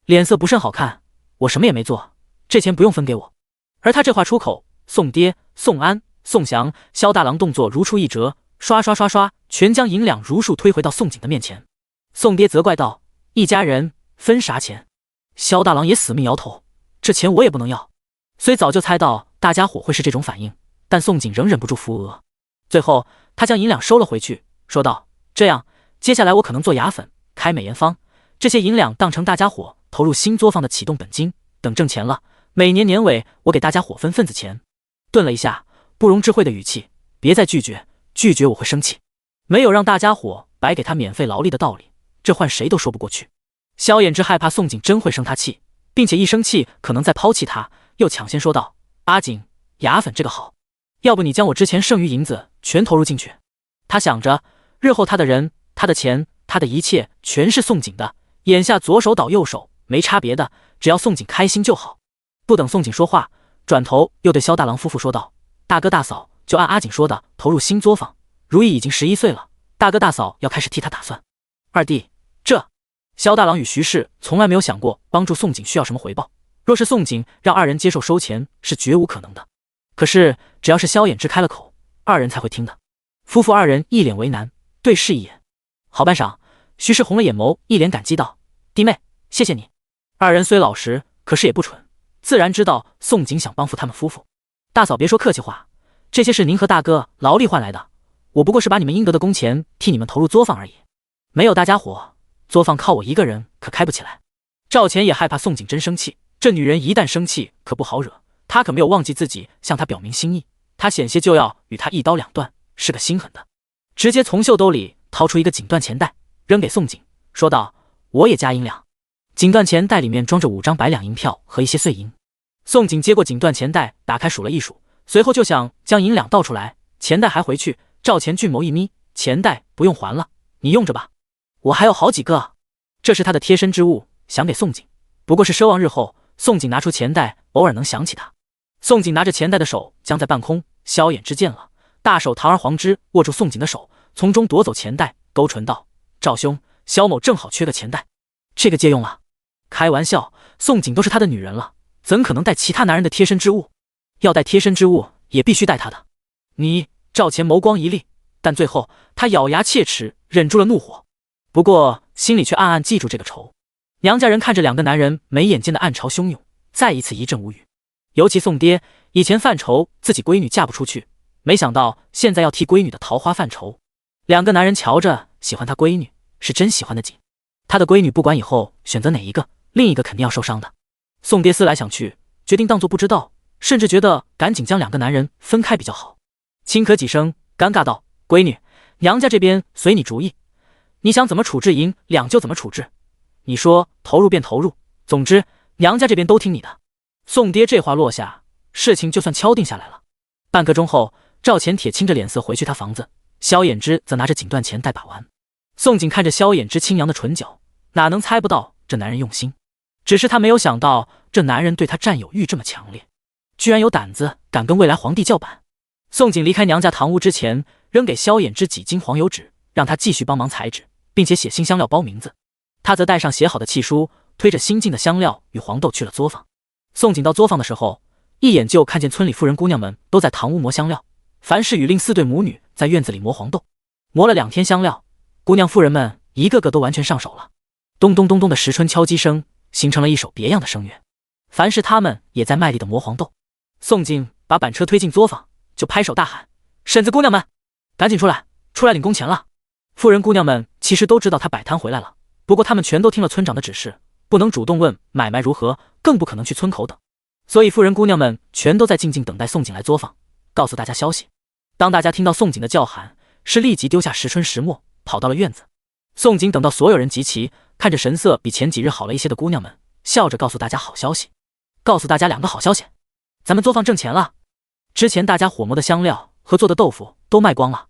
脸色不甚好看：我什么也没做，这钱不用分给我。而他这话出口，宋爹、宋安、宋祥、萧大郎动作如出一辙，刷刷刷刷，全将银两如数推回到宋锦的面前。宋爹责怪道：一家人分啥钱？萧大郎也死命摇头：这钱我也不能要。虽早就猜到大家伙会是这种反应，但宋锦仍忍不住扶额。最后他将银两收了回去，说道：这样，接下来我可能做牙粉，开美颜坊，这些银两当成大家伙投入新作坊的启动本金，等挣钱了，每年年尾我给大家伙分份子钱。顿了一下，不容置喙的语气，别再拒绝，拒绝我会生气。没有让大家伙白给他免费劳力的道理，这换谁都说不过去。萧衍之害怕宋景真会生他气，并且一生气可能再抛弃他，又抢先说道：阿景，牙粉这个好，要不你将我之前剩余银子全投入进去。他想着日后他的人，他的钱，他的一切全是宋景的，眼下左手倒右手没差别的，只要宋景开心就好。不等宋景说话，转头又对萧大郎夫妇说道：大哥大嫂就按阿景说的投入新作坊，如意已经11岁了，大哥大嫂要开始替他打算。二弟，这萧大郎与徐氏从来没有想过帮助宋景需要什么回报，若是宋景让二人接受收钱是绝无可能的，可是只要是萧衍之开了口，二人才会听的。夫妇二人一脸为难，对视一眼，好半晌，徐氏红了眼眸，一脸感激道：弟妹，谢谢你。二人虽老实，可是也不蠢，自然知道宋景想帮扶他们夫妇。大嫂别说客气话，这些是您和大哥劳力换来的，我不过是把你们应得的工钱替你们投入作坊而已，没有大家伙，作坊靠我一个人可开不起来。赵钱也害怕宋景真生气，这女人一旦生气可不好惹，她可没有忘记自己向她表明心意，她险些就要与她一刀两断，是个心狠的。直接从袖兜里掏出一个锦缎钱袋，扔给宋景，说道：我也加银两。锦缎钱袋里面装着5张100两银票和一些碎银。宋景接过锦缎钱袋，打开数了一数，随后就想将银两倒出来，钱袋还回去。赵钱俊眸一眯，钱袋不用还了，你用着吧，我还有好几个。这是他的贴身之物，想给宋景，不过是奢望日后宋景拿出钱袋偶尔能想起他。宋景拿着钱袋的手僵在半空，萧衍之见了，大手堂而皇之握住宋景的手，从中夺走钱袋，勾唇道：赵兄，萧某正好缺个钱袋，这个借用了。开玩笑，宋景都是他的女人了，怎可能带其他男人的贴身之物？要带贴身之物也必须带他的。你赵钱眸光一厉，但最后他咬牙切齿，忍住了怒火，不过心里却暗暗记住这个仇。娘家人看着两个男人眉眼间的暗潮汹涌，再一次一阵无语。尤其宋爹以前犯愁自己闺女嫁不出去，没想到现在要替闺女的桃花犯愁。两个男人瞧着喜欢他闺女，是真喜欢的紧。他的闺女不管以后选择哪一个，另一个肯定要受伤的。宋爹思来想去，决定当作不知道，甚至觉得赶紧将两个男人分开比较好。轻咳几声，尴尬道：闺女，娘家这边随你主意，你想怎么处置银两就怎么处置，你说投入便投入，总之娘家这边都听你的。宋爹这话落下，事情就算敲定下来了。半个钟后，赵钱铁青着脸色回去他房子，萧衍之则拿着锦缎钱袋把玩。宋景看着萧衍之清扬的唇角，哪能猜不到这男人用心，只是他没有想到这男人对他占有欲这么强烈，居然有胆子敢跟未来皇帝叫板。宋景离开娘家堂屋之前，扔给萧衍之几斤黄油纸，让他继续帮忙裁纸，并且写新香料包名字。他则带上写好的契书，推着新进的香料与黄豆去了作坊。宋景到作坊的时候，一眼就看见村里妇人姑娘们都在堂屋磨香料，樊氏与另4对母女在院子里磨黄豆。磨了2天香料，姑娘妇人们一个个都完全上手了。咚咚咚咚的石春敲击声形成了一首别样的声乐。樊氏他们也在卖力的磨黄豆。宋景把板车推进作坊，就拍手大喊：婶子姑娘们，赶紧出来，出来领工钱了。妇人姑娘们其实都知道他摆摊回来了，不过他们全都听了村长的指示，不能主动问买卖如何，更不可能去村口等，所以妇人姑娘们全都在静静等待宋景来作坊，告诉大家消息。当大家听到宋景的叫喊，是立即丢下石春石墨，跑到了院子。宋景等到所有人集齐，看着神色比前几日好了一些的姑娘们，笑着告诉大家好消息，告诉大家2个好消息，咱们作坊挣钱了。之前大家伙磨的香料和做的豆腐都卖光了，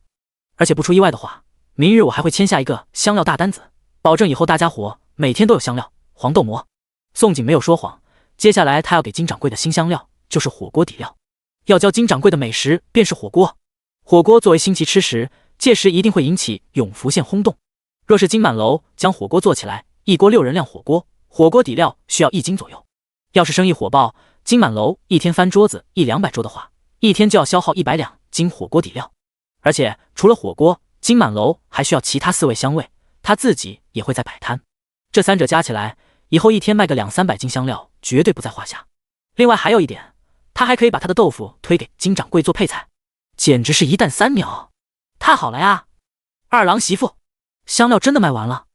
而且不出意外的话，明日我还会签下一个香料大单子，保证以后大家伙每天都有香料、黄豆磨。宋景没有说谎，接下来他要给金掌柜的新香料就是火锅底料，要教金掌柜的美食便是火锅。火锅作为新奇吃食，届时一定会引起永福县轰动。若是金满楼将火锅做起来，一锅6人量火锅，火锅底料需要1斤左右。要是生意火爆，金满楼一天翻桌子100-200桌的话，一天就要消耗100两斤火锅底料。而且除了火锅，金满楼还需要其他4味香味，他自己也会在摆摊。这3者加起来，以后一天卖个200-300斤香料，绝对不在话下。另外还有一点，他还可以把他的豆腐推给金掌柜做配菜，简直是一弹3秒，太好了呀！二郎媳妇，香料真的卖完了，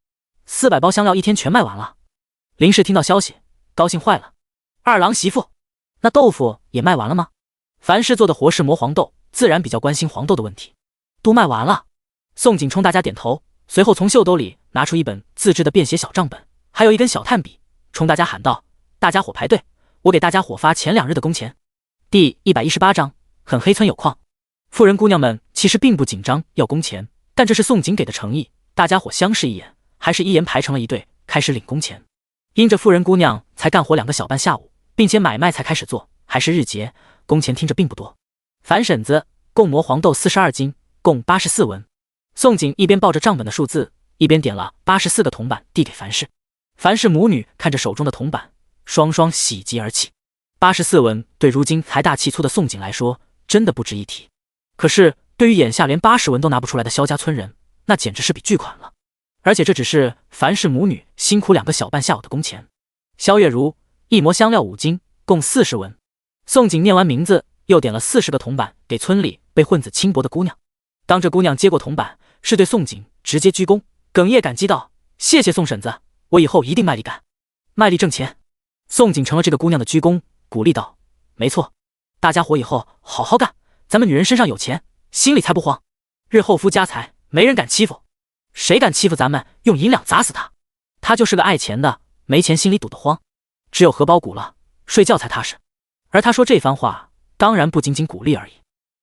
400包香料一天全卖完了。林氏听到消息，高兴坏了。二郎媳妇，那豆腐也卖完了吗？凡事做的活是磨黄豆，自然比较关心黄豆的问题。都卖完了。宋景冲大家点头，随后从袖兜里拿出一本自制的便携小账本，还有一根小炭笔，冲大家喊道：大家伙排队，我给大家伙发前2日的工钱。第118章，很黑村有矿。富人姑娘们其实并不紧张要工钱，但这是宋景给的诚意，大家伙相视一眼，还是一言排成了一队，开始领工钱。因着富人姑娘才干活2个小半下午，并且买卖才开始做，还是日结，工钱听着并不多。樊婶子共磨黄豆42斤，共84文。宋景一边报着账本的数字，一边点了84个铜板递给樊氏。樊氏母女看着手中的铜板，双双喜极而泣。84文对如今财大气粗的宋景来说，真的不值一提。可是对于眼下连80文都拿不出来的萧家村人，那简直是笔巨款了。而且这只是樊氏母女辛苦2个小半下午的工钱。萧月如一磨香料5斤，共40文。宋景念完名字，又点了40个铜板给村里被混子轻薄的姑娘。当这姑娘接过铜板，是对宋景直接鞠躬，哽咽感激道：谢谢宋婶子，我以后一定卖力干，卖力挣钱。宋景成了这个姑娘的鞠躬，鼓励道：没错，大家伙以后好好干，咱们女人身上有钱，心里才不慌，日后夫家财没人敢欺负，谁敢欺负咱们，用银两砸死他。他就是个爱钱的，没钱心里堵得慌，只有荷包鼓了，睡觉才踏实。而他说这番话，当然不仅仅鼓励而已。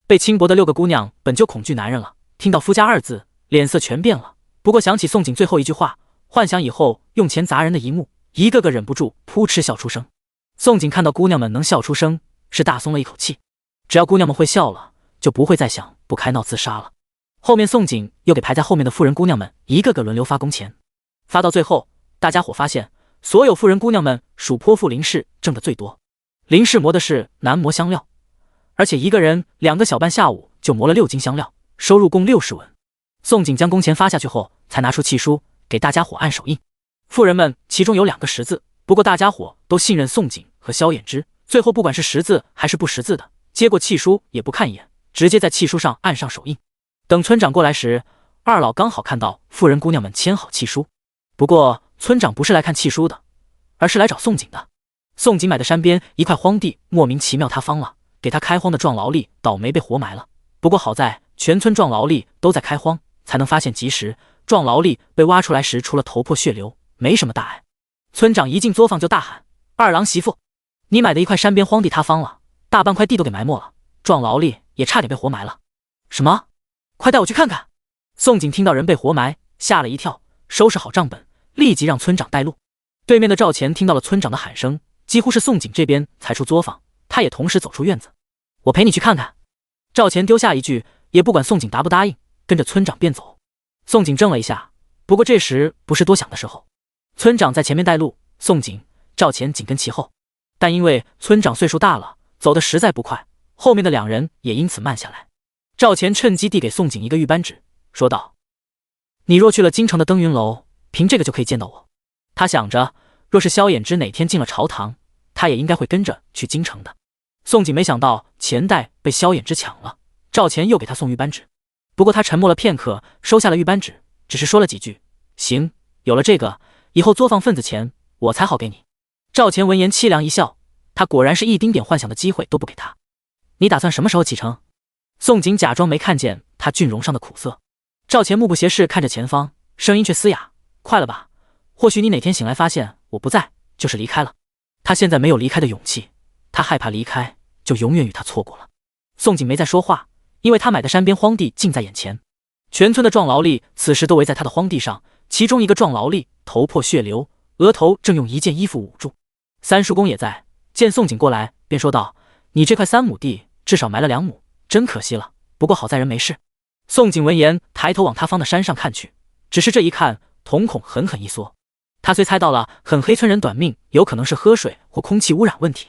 被轻薄的6个姑娘本就恐惧男人了，听到夫家2字，脸色全变了。不过想起宋景最后一句话，幻想以后用钱砸人的一幕，一个个忍不住扑哧笑出声。宋景看到姑娘们能笑出声，是大松了一口气。只要姑娘们会笑了，就不会再想不开闹自杀了。后面宋景又给排在后面的富人姑娘们一个个轮流发工钱，发到最后，大家伙发现所有富人姑娘们属泼妇林氏挣的最多。林氏磨的是男磨香料，而且一个人2个小半下午就磨了6斤香料，收入共60文。宋景将工钱发下去后，才拿出契书给大家伙按手印。富人们其中有2个识字，不过大家伙都信任宋景和萧衍之，最后不管是识字还是不识字的，接过契书也不看一眼，直接在契书上按上手印。等村长过来时，二老刚好看到富人姑娘们签好契书。不过村长不是来看契书的，而是来找宋景的。宋景买的山边一块荒地莫名其妙塌方了，给他开荒的壮劳力倒霉被活埋了。不过好在全村壮劳力都在开荒，才能发现及时。壮劳力被挖出来时除了头破血流，没什么大碍。村长一进作坊就大喊：二郎媳妇，你买的一块山边荒地塌方了，大半块地都给埋没了，壮劳力也差点被活埋了。什么？快带我去看看。宋景听到人被活埋，吓了一跳，收拾好账本，立即让村长带路。对面的赵钱听到了村长的喊声，几乎是宋景这边才出作坊，他也同时走出院子。我陪你去看看。赵钱丢下一句，也不管宋景答不答应，跟着村长便走。宋景怔了一下，不过这时不是多想的时候。村长在前面带路，宋景、赵钱紧跟其后，但因为村长岁数大了，走得实在不快，后面的2人也因此慢下来。赵钱趁机递给宋景一个玉扳指，说道：你若去了京城的登云楼，凭这个就可以见到我。他想着，若是萧衍之哪天进了朝堂，他也应该会跟着去京城的。宋景没想到钱袋被萧衍之抢了，赵钱又给他送玉扳指。不过他沉默了片刻，收下了玉扳指，只是说了几句：行，有了这个，以后作坊份子钱我才好给你。赵钱闻言凄凉一笑，他果然是一丁点幻想的机会都不给他。你打算什么时候启程？宋景假装没看见他俊容上的苦涩。赵钱目不斜视看着前方，声音却嘶哑：快了吧，或许你哪天醒来发现我不在，就是离开了。他现在没有离开的勇气，他害怕离开就永远与他错过了。宋景没再说话，因为他买的山边荒地近在眼前。全村的壮劳力此时都围在他的荒地上，其中一个壮劳力头破血流，额头正用一件衣服捂住。三叔公也在，见宋景过来便说道：你这块3亩地至少埋了2亩，真可惜了，不过好在人没事。宋景闻言抬头往他方的山上看去，只是这一看，瞳孔狠狠一缩。他虽猜到了狠黑村人短命有可能是喝水或空气污染问题，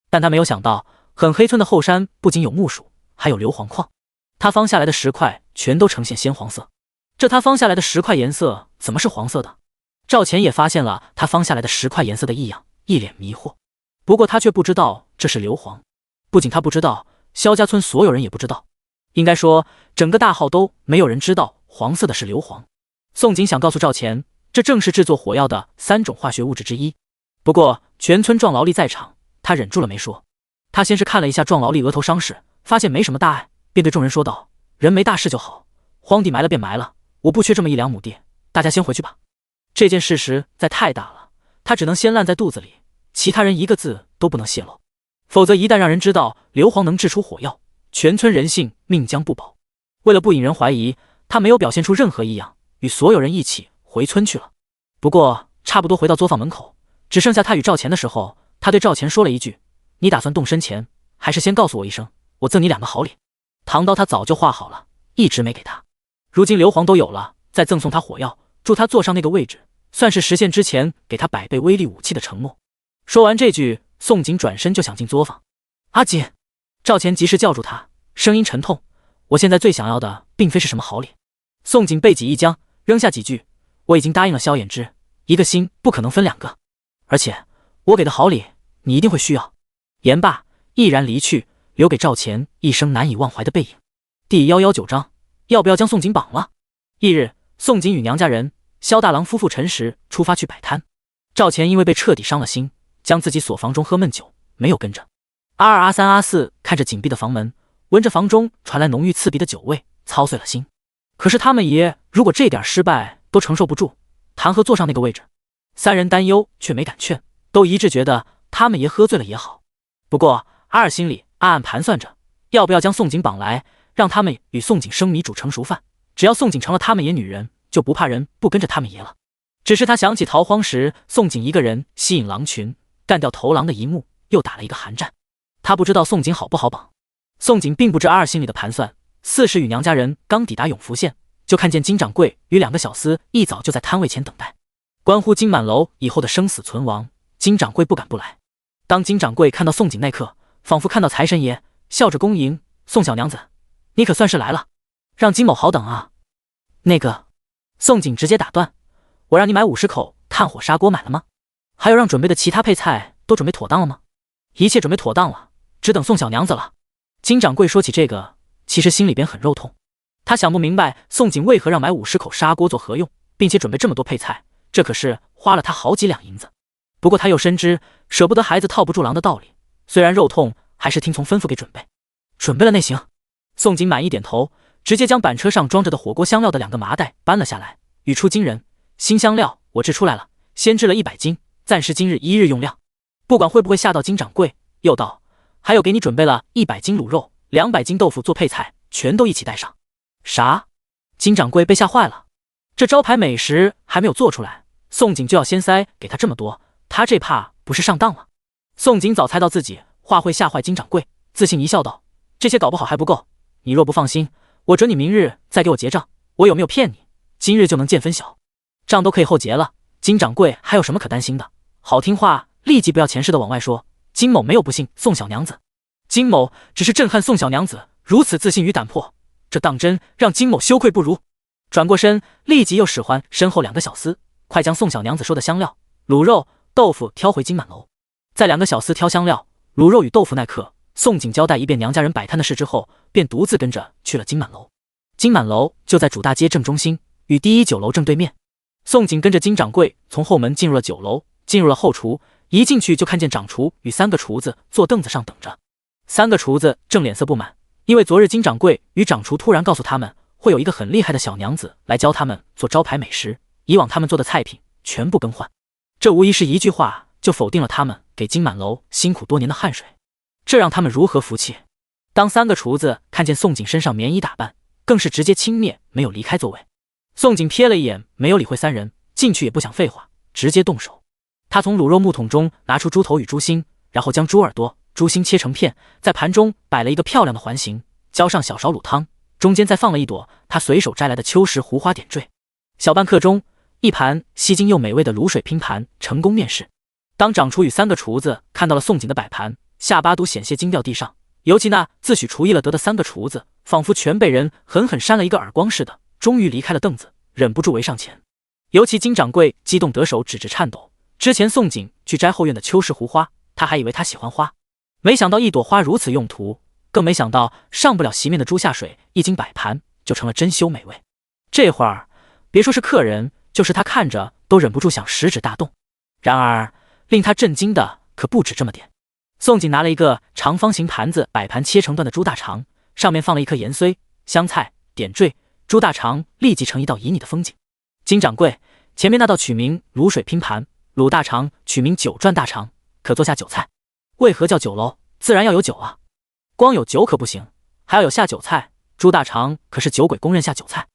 但他没有想到狠黑村的后山不仅有木薯，还有硫磺矿。他方下来的石块全都呈现鲜黄色，这他方下来的石块颜色怎么是黄色的？赵钱也发现了他方下来的石块颜色的异样，一脸迷惑。不过他却不知道这是硫磺，不仅他不知道，萧家村所有人也不知道。应该说整个大号都没有人知道黄色的是硫磺。宋景想告诉赵钱，这正是制作火药的3种化学物质之一。不过全村壮劳力在场，他忍住了没说。他先是看了一下壮劳力额头伤势，发现没什么大碍，便对众人说道：“人没大事就好，荒地埋了便埋了，我不缺这么1-2亩地，大家先回去吧。”这件事实在太大了，他只能先烂在肚子里，其他人一个字都不能泄露，否则一旦让人知道硫磺能制出火药，全村人性命将不保。为了不引人怀疑，他没有表现出任何异样，与所有人一起回村去了。不过差不多回到作坊门口，只剩下他与赵钱的时候，他对赵钱说了一句：“你打算动身前，还是先告诉我一声，我赠你2个好礼。”唐刀他早就画好了，一直没给他。如今硫磺都有了，再赠送他火药，助他坐上那个位置，算是实现之前给他100倍威力武器的承诺。说完这句，宋锦转身就想进作坊。阿锦，赵钱及时叫住他，声音沉痛：“我现在最想要的并非是什么好礼。”宋锦背脊一僵，扔下几句：“我已经答应了萧衍之，一个心不可能分2个，而且我给的好礼你一定会需要。”言罢，毅然离去，留给赵钱一生难以忘怀的背影。第119章，要不要将宋锦绑了？翌日，宋锦与娘家人、萧大郎夫妇陈时出发去摆摊。赵钱因为被彻底伤了心，将自己锁房中喝闷酒，没有跟着。阿二、阿三、阿四看着紧闭的房门，闻着房中传来浓郁刺鼻的酒味，操碎了心。可是他们爷如果这点失败都承受不住，谈何坐上那个位置？3人担忧却没敢劝，都一致觉得他们爷喝醉了也好。不过阿二心里暗暗盘算着，要不要将宋锦绑来，让他们与宋锦生米煮成熟饭，只要宋锦成了他们爷女人，就不怕人不跟着他们爷了。只是他想起逃荒时宋锦一个人吸引狼群，干掉头狼的一幕，又打了一个寒战。他不知道宋锦好不好绑。宋锦并不知阿二心里的盘算。4时与娘家人刚抵达永福县，就看见金掌柜与2个小厮一早就在摊位前等待，关乎金满楼以后的生死存亡，金掌柜不敢不来。当金掌柜看到宋锦那刻，仿佛看到财神爷，笑着恭迎：“宋小娘子，你可算是来了，让金某好等啊。”那个宋锦直接打断：“我让你买50口炭火砂锅买了吗？还有让准备的其他配菜都准备妥当了吗？”“一切准备妥当了，只等宋小娘子了。”金掌柜说起这个，其实心里边很肉痛。他想不明白宋锦为何让买50口砂锅做何用，并且准备这么多配菜，这可是花了他好几两银子。不过他又深知舍不得孩子套不住狼的道理，虽然肉痛，还是听从吩咐给准备。准备了那行。宋锦满意点头，直接将板车上装着的火锅香料的2个麻袋搬了下来，语出惊人：“新香料我制出来了，先制了100斤，暂时今日1日用量。不管会不会吓到金掌柜。”又道：“还有给你准备了100斤卤肉，200斤豆腐做配菜，全都一起带上。”啥？金掌柜被吓坏了，这招牌美食还没有做出来，宋锦就要先塞给他这么多，他这怕不是上当了。宋锦早猜到自己话会吓坏金掌柜，自信一笑道：“这些搞不好还不够，你若不放心，我准你明日再给我结账，我有没有骗你，今日就能见分晓。账都可以后结了，金掌柜还有什么可担心的？好听话立即不要前世的往外说，金某没有不信宋小娘子，金某只是震撼宋小娘子如此自信与胆魄，这当真让金某羞愧不如。”转过身，立即又使唤身后2个小厮，快将宋小娘子说的香料、卤肉、豆腐挑回金满楼。在2个小厮挑香料、卤肉与豆腐那刻，宋锦交代一遍娘家人摆摊的事之后，便独自跟着去了金满楼。金满楼就在主大街正中心，与第1酒楼正对面。宋锦跟着金掌柜从后门进入了酒楼，进入了后厨，一进去就看见掌厨与3个厨子坐凳子上等着。3个厨子正脸色不满，因为昨日金掌柜与掌厨突然告诉他们，会有一个很厉害的小娘子来教他们做招牌美食，以往他们做的菜品全部更换。这无疑是一句话就否定了他们给金满楼辛苦多年的汗水，这让他们如何服气？当3个厨子看见宋锦身上棉衣打扮，更是直接轻蔑，没有离开座位。宋锦瞥了一眼，没有理会3人，进去也不想废话，直接动手。他从卤肉木桶中拿出猪头与猪心，然后将猪耳朵、猪心切成片，在盘中摆了一个漂亮的环形，浇上小勺卤汤，中间再放了一朵他随手摘来的秋实胡花点缀。小半刻钟，一盘吸睛又美味的卤水拼盘成功面世。当掌厨与3个厨子看到了宋锦的摆盘，下巴都险些惊掉地上，尤其那自诩厨艺了得的3个厨子，仿佛全被人狠狠扇了一个耳光似的，终于离开了凳子，忍不住围上前。尤其金掌柜激动得手指直颤抖，之前宋锦去摘后院的秋实胡花，他还以为他喜欢花，没想到一朵花如此用途，更没想到上不了席面的猪下水一经摆盘就成了珍馐美味。这会儿别说是客人，就是他看着都忍不住想食指大动。然而令他震惊的可不止这么点。宋景拿了一个长方形盘子，摆盘切成段的猪大肠，上面放了一颗盐碎、香菜、点缀，猪大肠立即成一道旖旎的风景。金掌柜，前面那道取名卤水拼盘，卤大肠取名九转大肠，可做下酒菜。为何叫酒楼？自然要有酒啊，光有酒可不行，还要有下酒菜。猪大肠可是酒鬼公认下酒菜，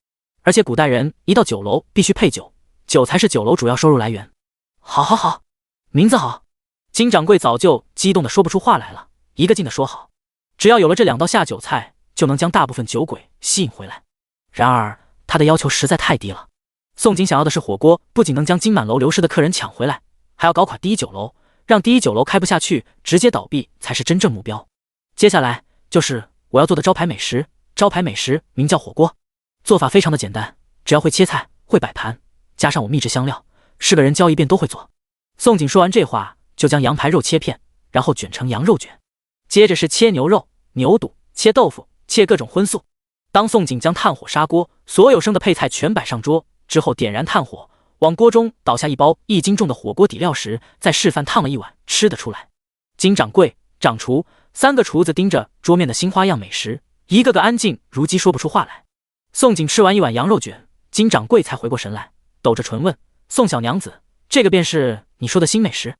而且古代人一到酒楼必须配酒，酒才是酒楼主要收入来源。好好好，名字好。金掌柜早就激动的说不出话来了，一个劲的说好，只要有了这2道下酒菜，就能将大部分酒鬼吸引回来。然而他的要求实在太低了。宋景想要的是火锅不仅能将金满楼流失的客人抢回来，还要搞垮第一酒楼，让第一酒楼开不下去，直接倒闭才是真正目标。接下来就是我要做的招牌美食，招牌美食名叫火锅，做法非常的简单，只要会切菜，会摆盘，加上我秘制香料，是个人教一遍都会做。宋景说完这话，就将羊排肉切片，然后卷成羊肉卷，接着是切牛肉、牛肚，切豆腐，切各种荤素。当宋景将炭火砂锅，所有生的配菜全摆上桌之后，点燃炭火，往锅中倒下1包1斤重的火锅底料时，再示范烫了一碗吃得出来。金掌柜、掌厨3个厨子盯着桌面的新花样美食，一个个安静如鸡，说不出话来。宋景吃完1碗羊肉卷，金掌柜才回过神来，抖着唇问宋小娘子，这个便是你说的新美食，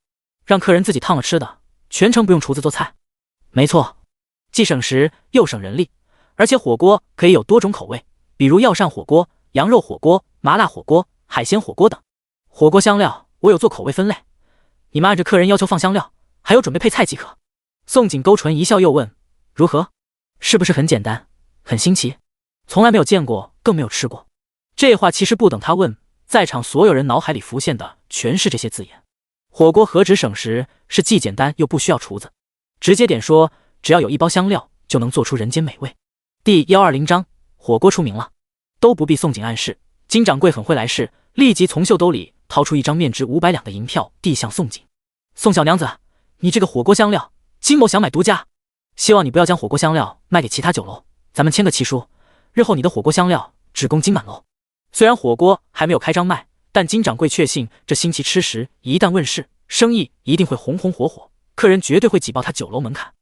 让客人自己烫了吃的，全程不用厨子做菜？没错，既省时又省人力，而且火锅可以有多种口味，比如药膳火锅、羊肉火锅、麻辣火锅、海鲜火锅等。火锅香料我有做口味分类，你们按着客人要求放香料，还有准备配菜即可。宋景勾唇一笑，又问如何？是不是很简单，很新奇？从来没有见过，更没有吃过。这话其实不等他问，在场所有人脑海里浮现的全是这些字眼。火锅何止省时，是既简单又不需要厨子，直接点说，只要有1包香料就能做出人间美味。第120章，火锅出名了。都不必宋景暗示，金掌柜很会来事，立即从袖兜里掏出1张面值500两的银票，递向宋景。宋小娘子，你这个火锅香料，金某想买独家，希望你不要将火锅香料卖给其他酒楼，咱们签个契书，日后你的火锅香料只供金满楼。虽然火锅还没有开张卖，但金掌柜确信这新奇吃食一旦问世，生意一定会红红火火，客人绝对会挤爆他酒楼门槛。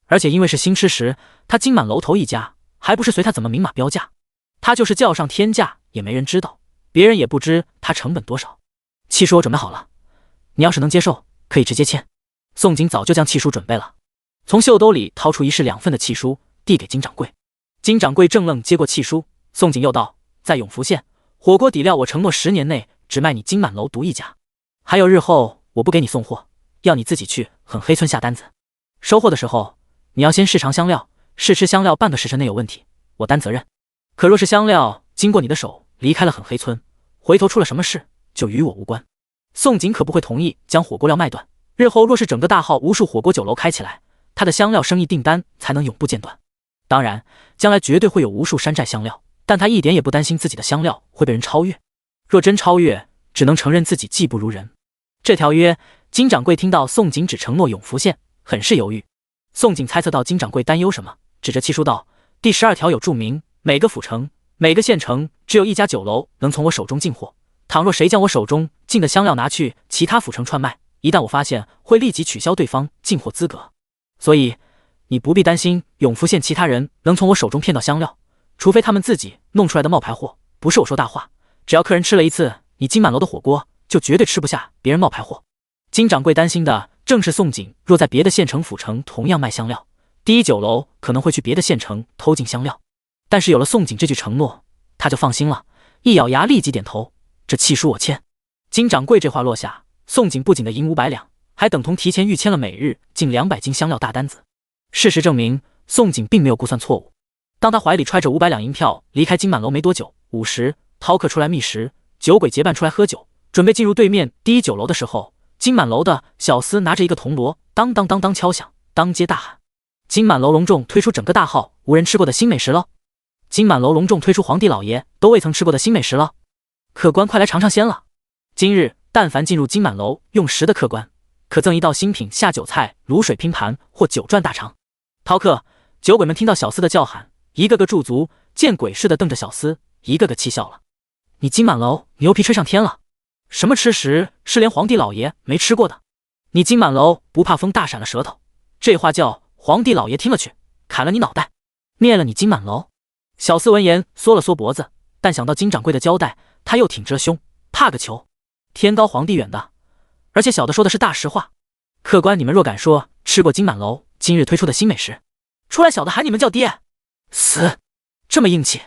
而且因为是新吃食，他金满楼头一家，还不是随他怎么明码标价，他就是叫上天价也没人知道，别人也不知他成本多少。契书我准备好了，你要是能接受，可以直接签。宋景早就将契书准备了，从袖兜里掏出1式2份的契书，递给金掌柜。金掌柜正愣接过契书，宋景又道，在永福县，火锅底料我承诺10年内只卖你金满楼独一家，还有日后我不给你送货，要你自己去很黑村下单子，收货的时候你要先试尝香料，试吃香料半个时辰内有问题，我担责任。可若是香料经过你的手离开了很黑村，回头出了什么事，就与我无关。宋景可不会同意将火锅料卖断，日后若是整个大号无数火锅酒楼开起来，他的香料生意订单才能永不间断。当然将来绝对会有无数山寨香料，但他一点也不担心自己的香料会被人超越，若真超越，只能承认自己技不如人。这条约，金掌柜听到宋景只承诺永福县，很是犹豫。宋景猜测到金掌柜担忧什么，指着契书道，第12条有注明，每个府城、每个县城只有1家酒楼能从我手中进货，倘若谁将我手中进的香料拿去其他府城串卖，一旦我发现，会立即取消对方进货资格。所以你不必担心永福县其他人能从我手中骗到香料，除非他们自己弄出来的冒牌货。不是我说大话，只要客人吃了一次你金满楼的火锅，就绝对吃不下别人冒牌货。金掌柜担心的正是宋景若在别的县城府城同样卖香料，第一酒楼可能会去别的县城偷进香料。但是有了宋景这句承诺，他就放心了，一咬牙立即点头，这契书我签。金掌柜这话落下，宋景不仅的银500两，还等同提前预签了每日近200斤香料大单子。事实证明，宋景并没有估算错误。当他怀里揣着500两银票离开金满楼没多久，5时饕客出来觅食，酒鬼结伴出来喝酒，准备进入对面第一酒楼的时候，金满楼的小厮拿着一个铜锣，当当当当敲响，当街大喊：金满楼隆重推出整个大号无人吃过的新美食了！金满楼隆重推出皇帝老爷都未曾吃过的新美食了！客官快来尝尝鲜了！今日但凡进入金满楼用食的客官，可赠1道新品下酒菜卤水拼盘或9转大肠。饕客、酒鬼们听到小厮的叫喊，一个个驻足，见鬼似的瞪着小厮，一个个气笑了。你金满楼牛皮吹上天了！什么吃食是连皇帝老爷没吃过的？你金满楼不怕风大闪了舌头，这话叫皇帝老爷听了去，砍了你脑袋，灭了你金满楼。小厮闻言缩了缩脖子，但想到金掌柜的交代，他又挺直了胸，怕个球！天高皇帝远的，而且小的说的是大实话。客官，你们若敢说吃过金满楼今日推出的新美食，出来小的喊你们叫爹！死！这么硬气！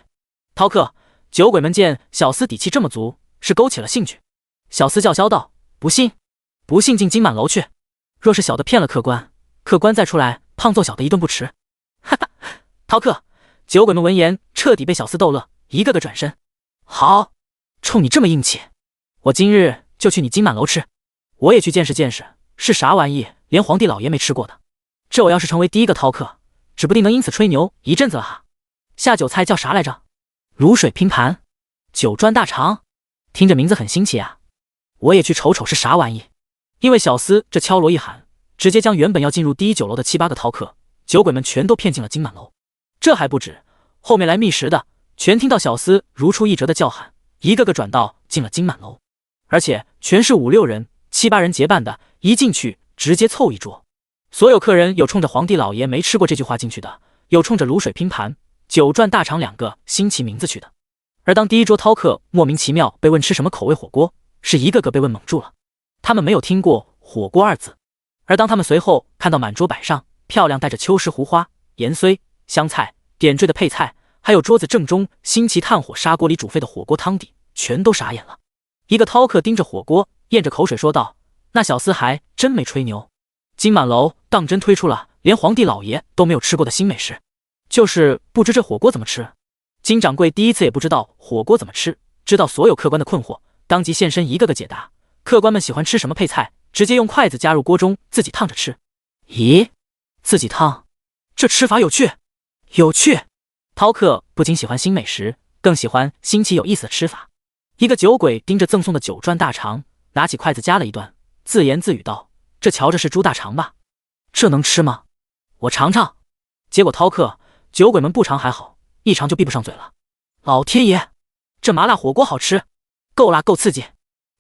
饕客、酒鬼们见小厮底气这么足，是勾起了兴趣。小厮叫嚣道：“不信，不信进金满楼去！若是小的骗了客官，客官再出来胖揍小的一顿不迟。”哈哈！饕客、酒鬼们闻言彻底被小厮逗乐，一个个转身。好，冲你这么硬气，我今日就去你金满楼吃，我也去见识见识是啥玩意，连皇帝老爷没吃过的。这我要是成为第一个饕客，指不定能因此吹牛一阵子了哈。下酒菜叫啥来着？卤水拼盘，九转大肠，听着名字很新奇啊。我也去瞅瞅是啥玩意。因为小厮这敲锣一喊，直接将原本要进入第一酒楼的7、8个饕客、酒鬼们全都骗进了金满楼。这还不止，后面来觅食的全听到小厮如出一辙的叫喊，一个个转到进了金满楼，而且全是5、6人、7、8人结伴的，一进去直接凑一桌。所有客人有冲着皇帝老爷没吃过这句话进去的，有冲着卤水拼盘、九转大肠2个新奇名字去的。而当第一桌饕客莫名其妙被问吃什么口味火锅，是一个个被问懵住了。他们没有听过火锅2字，而当他们随后看到满桌摆上漂亮带着秋实胡花、盐荽、香菜点缀的配菜，还有桌子正中新奇炭火砂锅里煮沸的火锅汤底，全都傻眼了。一个饕客盯着火锅咽着口水说道：“那小厮还真没吹牛，金满楼当真推出了连皇帝老爷都没有吃过的新美食，就是不知这火锅怎么吃。”金掌柜第一次也不知道火锅怎么吃，知道所有客官的困惑，当即现身一个个解答。客官们喜欢吃什么配菜，直接用筷子加入锅中自己烫着吃。咦，自己烫，这吃法有趣，有趣！饕客不仅喜欢新美食，更喜欢新奇有意思的吃法。一个酒鬼盯着赠送的九转大肠，拿起筷子夹了一段，自言自语道：“这瞧着是猪大肠吧？这能吃吗？我尝尝。”结果饕客、酒鬼们不尝还好，一尝就闭不上嘴了。老天爷，这麻辣火锅好吃，够辣够刺激，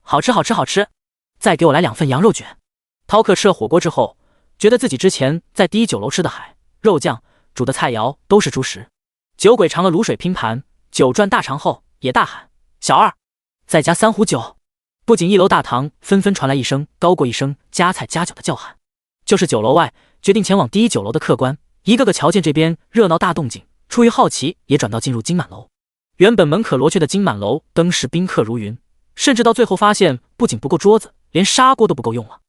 好吃好吃好吃！再给我来2份羊肉卷。饕客吃了火锅之后，觉得自己之前在第一酒楼吃的海肉酱煮的菜肴都是猪食。酒鬼尝了卤水拼盘、九转大肠后，也大喊：“小二，再加3壶酒！”不仅1楼大堂纷纷传来一声高过一声加菜加酒的叫喊，就是酒楼外决定前往第一酒楼的客官，一个个瞧见这边热闹大动静，出于好奇也转到进入金满楼。原本门可罗雀的金满楼登时宾客如云，甚至到最后发现不仅不够桌子，连砂锅都不够用了。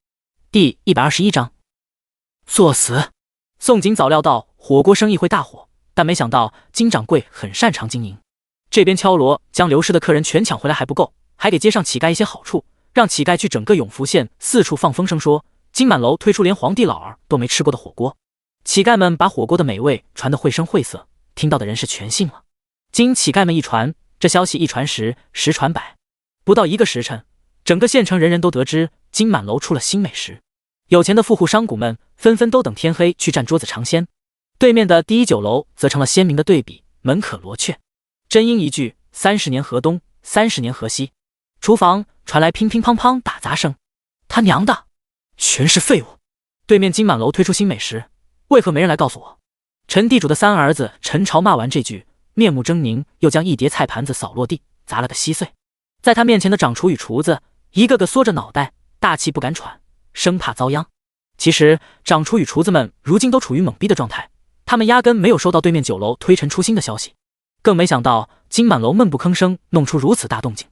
第121章作死。宋锦早料到火锅生意会大火，但没想到金掌柜很擅长经营，这边敲锣将流失的客人全抢回来还不够，还给街上乞丐一些好处，让乞丐去整个永福县四处放风声说金满楼推出连皇帝老儿都没吃过的火锅。乞丐们把火锅的美味传得绘声绘色，听到的人是全信了。经乞丐们一传，这消息一传十，十传百，不到1个时辰，整个县城人人都得知金满楼出了新美食。有钱的富户商贾们纷纷都等天黑去占桌子尝鲜。对面的第一酒楼则成了鲜明的对比，门可罗雀。真应一句30年河东，30年河西。厨房传来乒乒乓乓打杂声，他娘的，全是废物！对面金满楼推出新美食，为何没人来告诉我？陈地主的3儿子陈朝骂完这句，面目狰狞，又将一叠菜盘子扫落地，砸了个稀碎。在他面前的掌厨与厨子一个个缩着脑袋，大气不敢喘，生怕遭殃。其实掌厨与厨子们如今都处于懵逼的状态，他们压根没有收到对面酒楼推陈出新的消息，更没想到金满楼闷不吭声弄出如此大动静，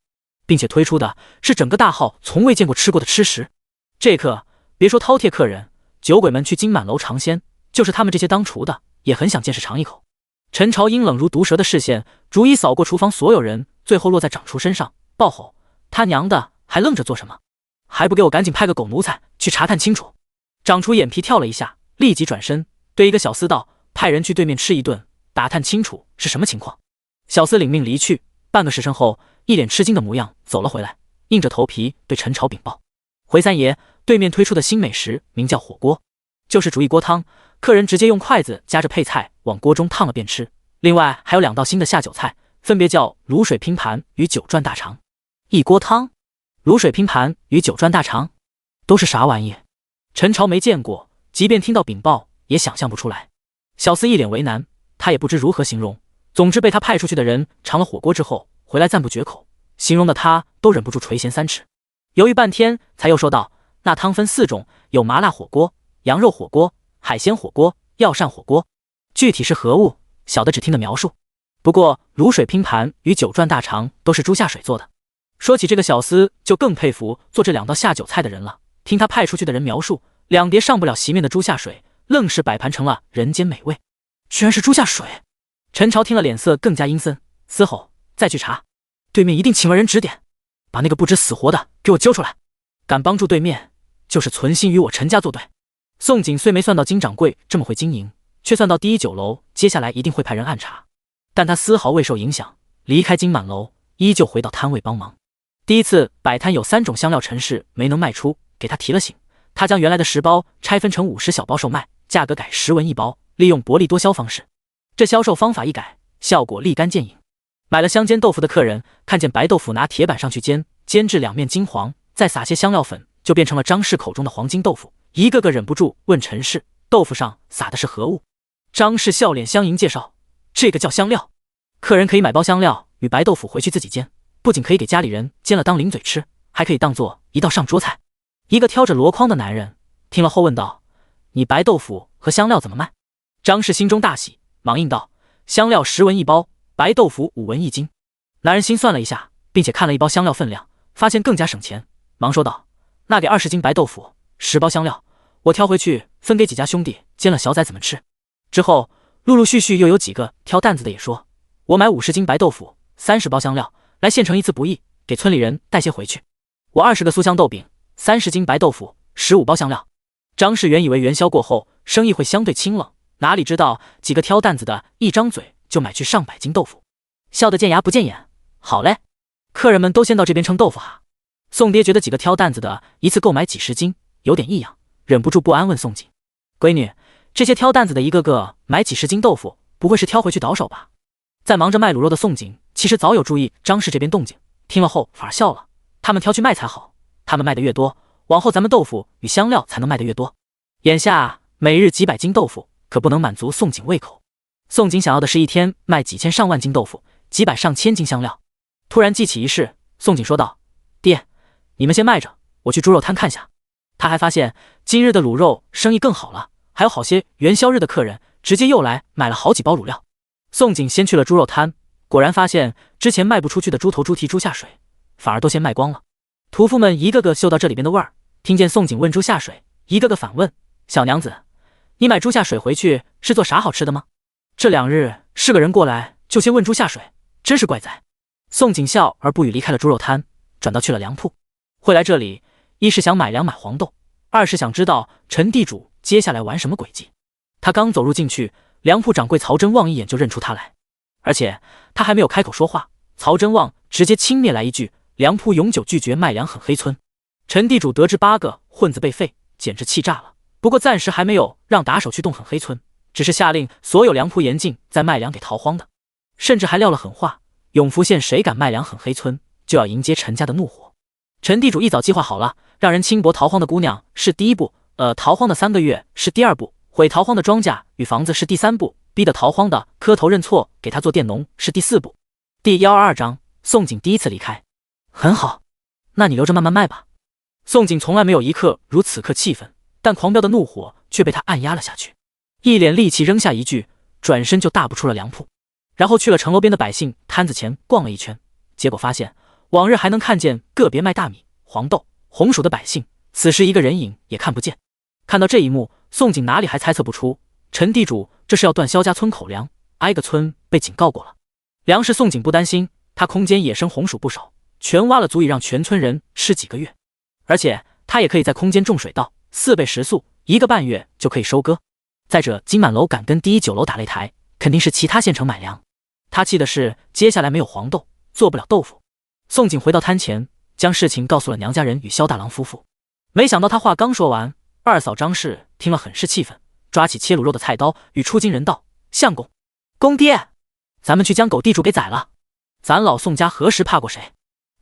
并且推出的是整个大号从未见过吃过的吃食。这刻别说饕餮客人，酒鬼们去金满楼尝鲜，就是他们这些当厨的也很想见识尝一口。陈朝阴冷如毒蛇的视线逐一扫过厨房所有人，最后落在掌厨身上，暴吼：“他娘的，还愣着做什么？还不给我赶紧派个狗奴才去查探清楚！”掌厨眼皮跳了一下，立即转身对一个小厮道：“派人去对面吃一顿，打探清楚是什么情况。”小厮领命离去，半个时辰后，一脸吃惊的模样走了回来，硬着头皮对陈朝禀报：“回三爷，对面推出的新美食名叫火锅，就是煮一锅汤，客人直接用筷子夹着配菜往锅中烫了便吃。另外还有2道新的下酒菜，分别叫卤水拼盘与九转大肠。”一锅汤，卤水拼盘与九转大肠都是啥玩意？陈朝没见过，即便听到禀报也想象不出来。小厮一脸为难，他也不知如何形容。总之被他派出去的人尝了火锅之后回来赞不绝口，形容的他都忍不住垂涎3尺。犹豫半天才又说道：那汤分4种，有麻辣火锅、羊肉火锅、海鲜火锅、药膳火锅，具体是何物，小的只听的描述。不过卤水拼盘与九转大肠都是猪下水做的。说起这个小厮，就更佩服做这2道下酒菜的人了。听他派出去的人描述，2碟上不了席面的猪下水，愣是摆盘成了人间美味。居然是猪下水！陈朝听了脸色更加阴森，嘶吼：再去查，对面一定请了人指点，把那个不知死活的给我揪出来！敢帮助对面，就是存心与我陈家作对。宋景虽没算到金掌柜这么会经营，却算到第一酒楼接下来一定会派人暗查，但他丝毫未受影响，离开金满楼，依旧回到摊位帮忙。第一次摆摊有3种香料陈氏没能卖出，给他提了醒。他将原来的10包拆分成50小包售卖，价格改10文1包，利用薄利多销方式。这销售方法一改，效果立竿见影。买了香煎豆腐的客人看见白豆腐拿铁板上去煎，煎至2面金黄，再撒些香料粉，就变成了张氏口中的黄金豆腐。一个个忍不住问陈氏：豆腐上撒的是何物？张氏笑脸相迎介绍：这个叫香料，客人可以买包香料与白豆腐回去自己煎，不仅可以给家里人煎了当零嘴吃，还可以当做一道上桌菜。一个挑着箩筐的男人听了后问道：你白豆腐和香料怎么卖？张氏心中大喜，忙应道：香料10文1包，白豆腐5文1斤。男人心算了一下，并且看了1包香料分量，发现更加省钱，忙说道：那给20斤白豆腐，10包香料，我挑回去分给几家兄弟煎了，小崽子们吃。之后陆陆续续又有几个挑担子的也说：我买50斤白豆腐，30包香料，来县城一次不易，给村里人带些回去。我20个酥香豆饼，30斤白豆腐，15包香料。张氏原以为元宵过后生意会相对清冷，哪里知道几个挑担子的一张嘴就买去上百斤豆腐，笑得见牙不见眼。好嘞，客人们都先到这边称豆腐哈。宋爹觉得几个挑担子的一次购买几10斤有点异样，忍不住不安问宋锦：闺女，这些挑担子的一个个买几10斤豆腐，不会是挑回去倒手吧？在忙着卖卤肉的宋锦其实早有注意张氏这边动静，听了后反而笑了：他们挑去卖才好，他们卖的越多，往后咱们豆腐与香料才能卖得越多。眼下每日几百斤豆腐可不能满足宋锦胃口，宋锦想要的是一天卖几千上万斤豆腐，几百上千斤香料。突然记起一事，宋锦说道：爹，你们先卖着，我去猪肉摊看下。他还发现今日的卤肉生意更好了，还有好些元宵日的客人直接又来买了好几包卤料。宋锦先去了猪肉摊，果然发现之前卖不出去的猪头、猪蹄、猪下水反而都先卖光了。屠夫们一个个嗅到这里边的味儿，听见宋锦问猪下水，一个个反问：小娘子，你买猪下水回去是做啥好吃的吗？这2日是个人过来就先问猪下水，真是怪哉。宋锦笑而不语，离开了猪肉摊，转到去了粮铺。会来这里，一是想买粮买黄豆，二是想知道陈地主接下来玩什么诡计。他刚走入进去，粮铺掌柜曹真望一眼就认出他来，而且他还没有开口说话，曹真望直接轻蔑来一句：粮铺永久拒绝卖粮，很黑村。陈地主得知8个混子被废，简直气炸了。不过暂时还没有让打手去动很黑村，只是下令所有粮铺严禁再卖粮给逃荒的，甚至还撂了狠话：永福县谁敢卖粮很黑村，就要迎接陈家的怒火。陈地主一早计划好了，让人轻薄逃荒的姑娘是第1步，逃荒的3个月是第2步，毁逃荒的庄稼与房子是第3步，逼得逃荒的磕头认错给他做佃农是第4步。第122章，宋锦第一次离开。很好，那你留着慢慢卖吧。宋锦从来没有一刻如此刻气愤，但狂飙的怒火却被他按压了下去，一脸戾气扔下一句，转身就大步出了粮铺，然后去了城楼边的百姓摊子前逛了一圈，结果发现往日还能看见个别卖大米、黄豆、红薯的百姓，此时一个人影也看不见。看到这一幕，宋锦哪里还猜测不出，陈地主这是要断萧家村口粮，挨个村被警告过了。粮食宋锦不担心，他空间野生红薯不少，全挖了足以让全村人吃几个月，而且他也可以在空间种水稻，4倍时速，1个半月就可以收割。再者，金满楼敢跟第一酒楼打擂台，肯定是其他县城买粮。他气的是接下来没有黄豆，做不了豆腐。宋锦回到摊前，将事情告诉了娘家人与萧大郎夫妇。没想到他话刚说完，二嫂张氏听了很是气愤，抓起切卤肉的菜刀与出京人道：相公，公爹，咱们去将狗地主给宰了。咱老宋家何时怕过谁？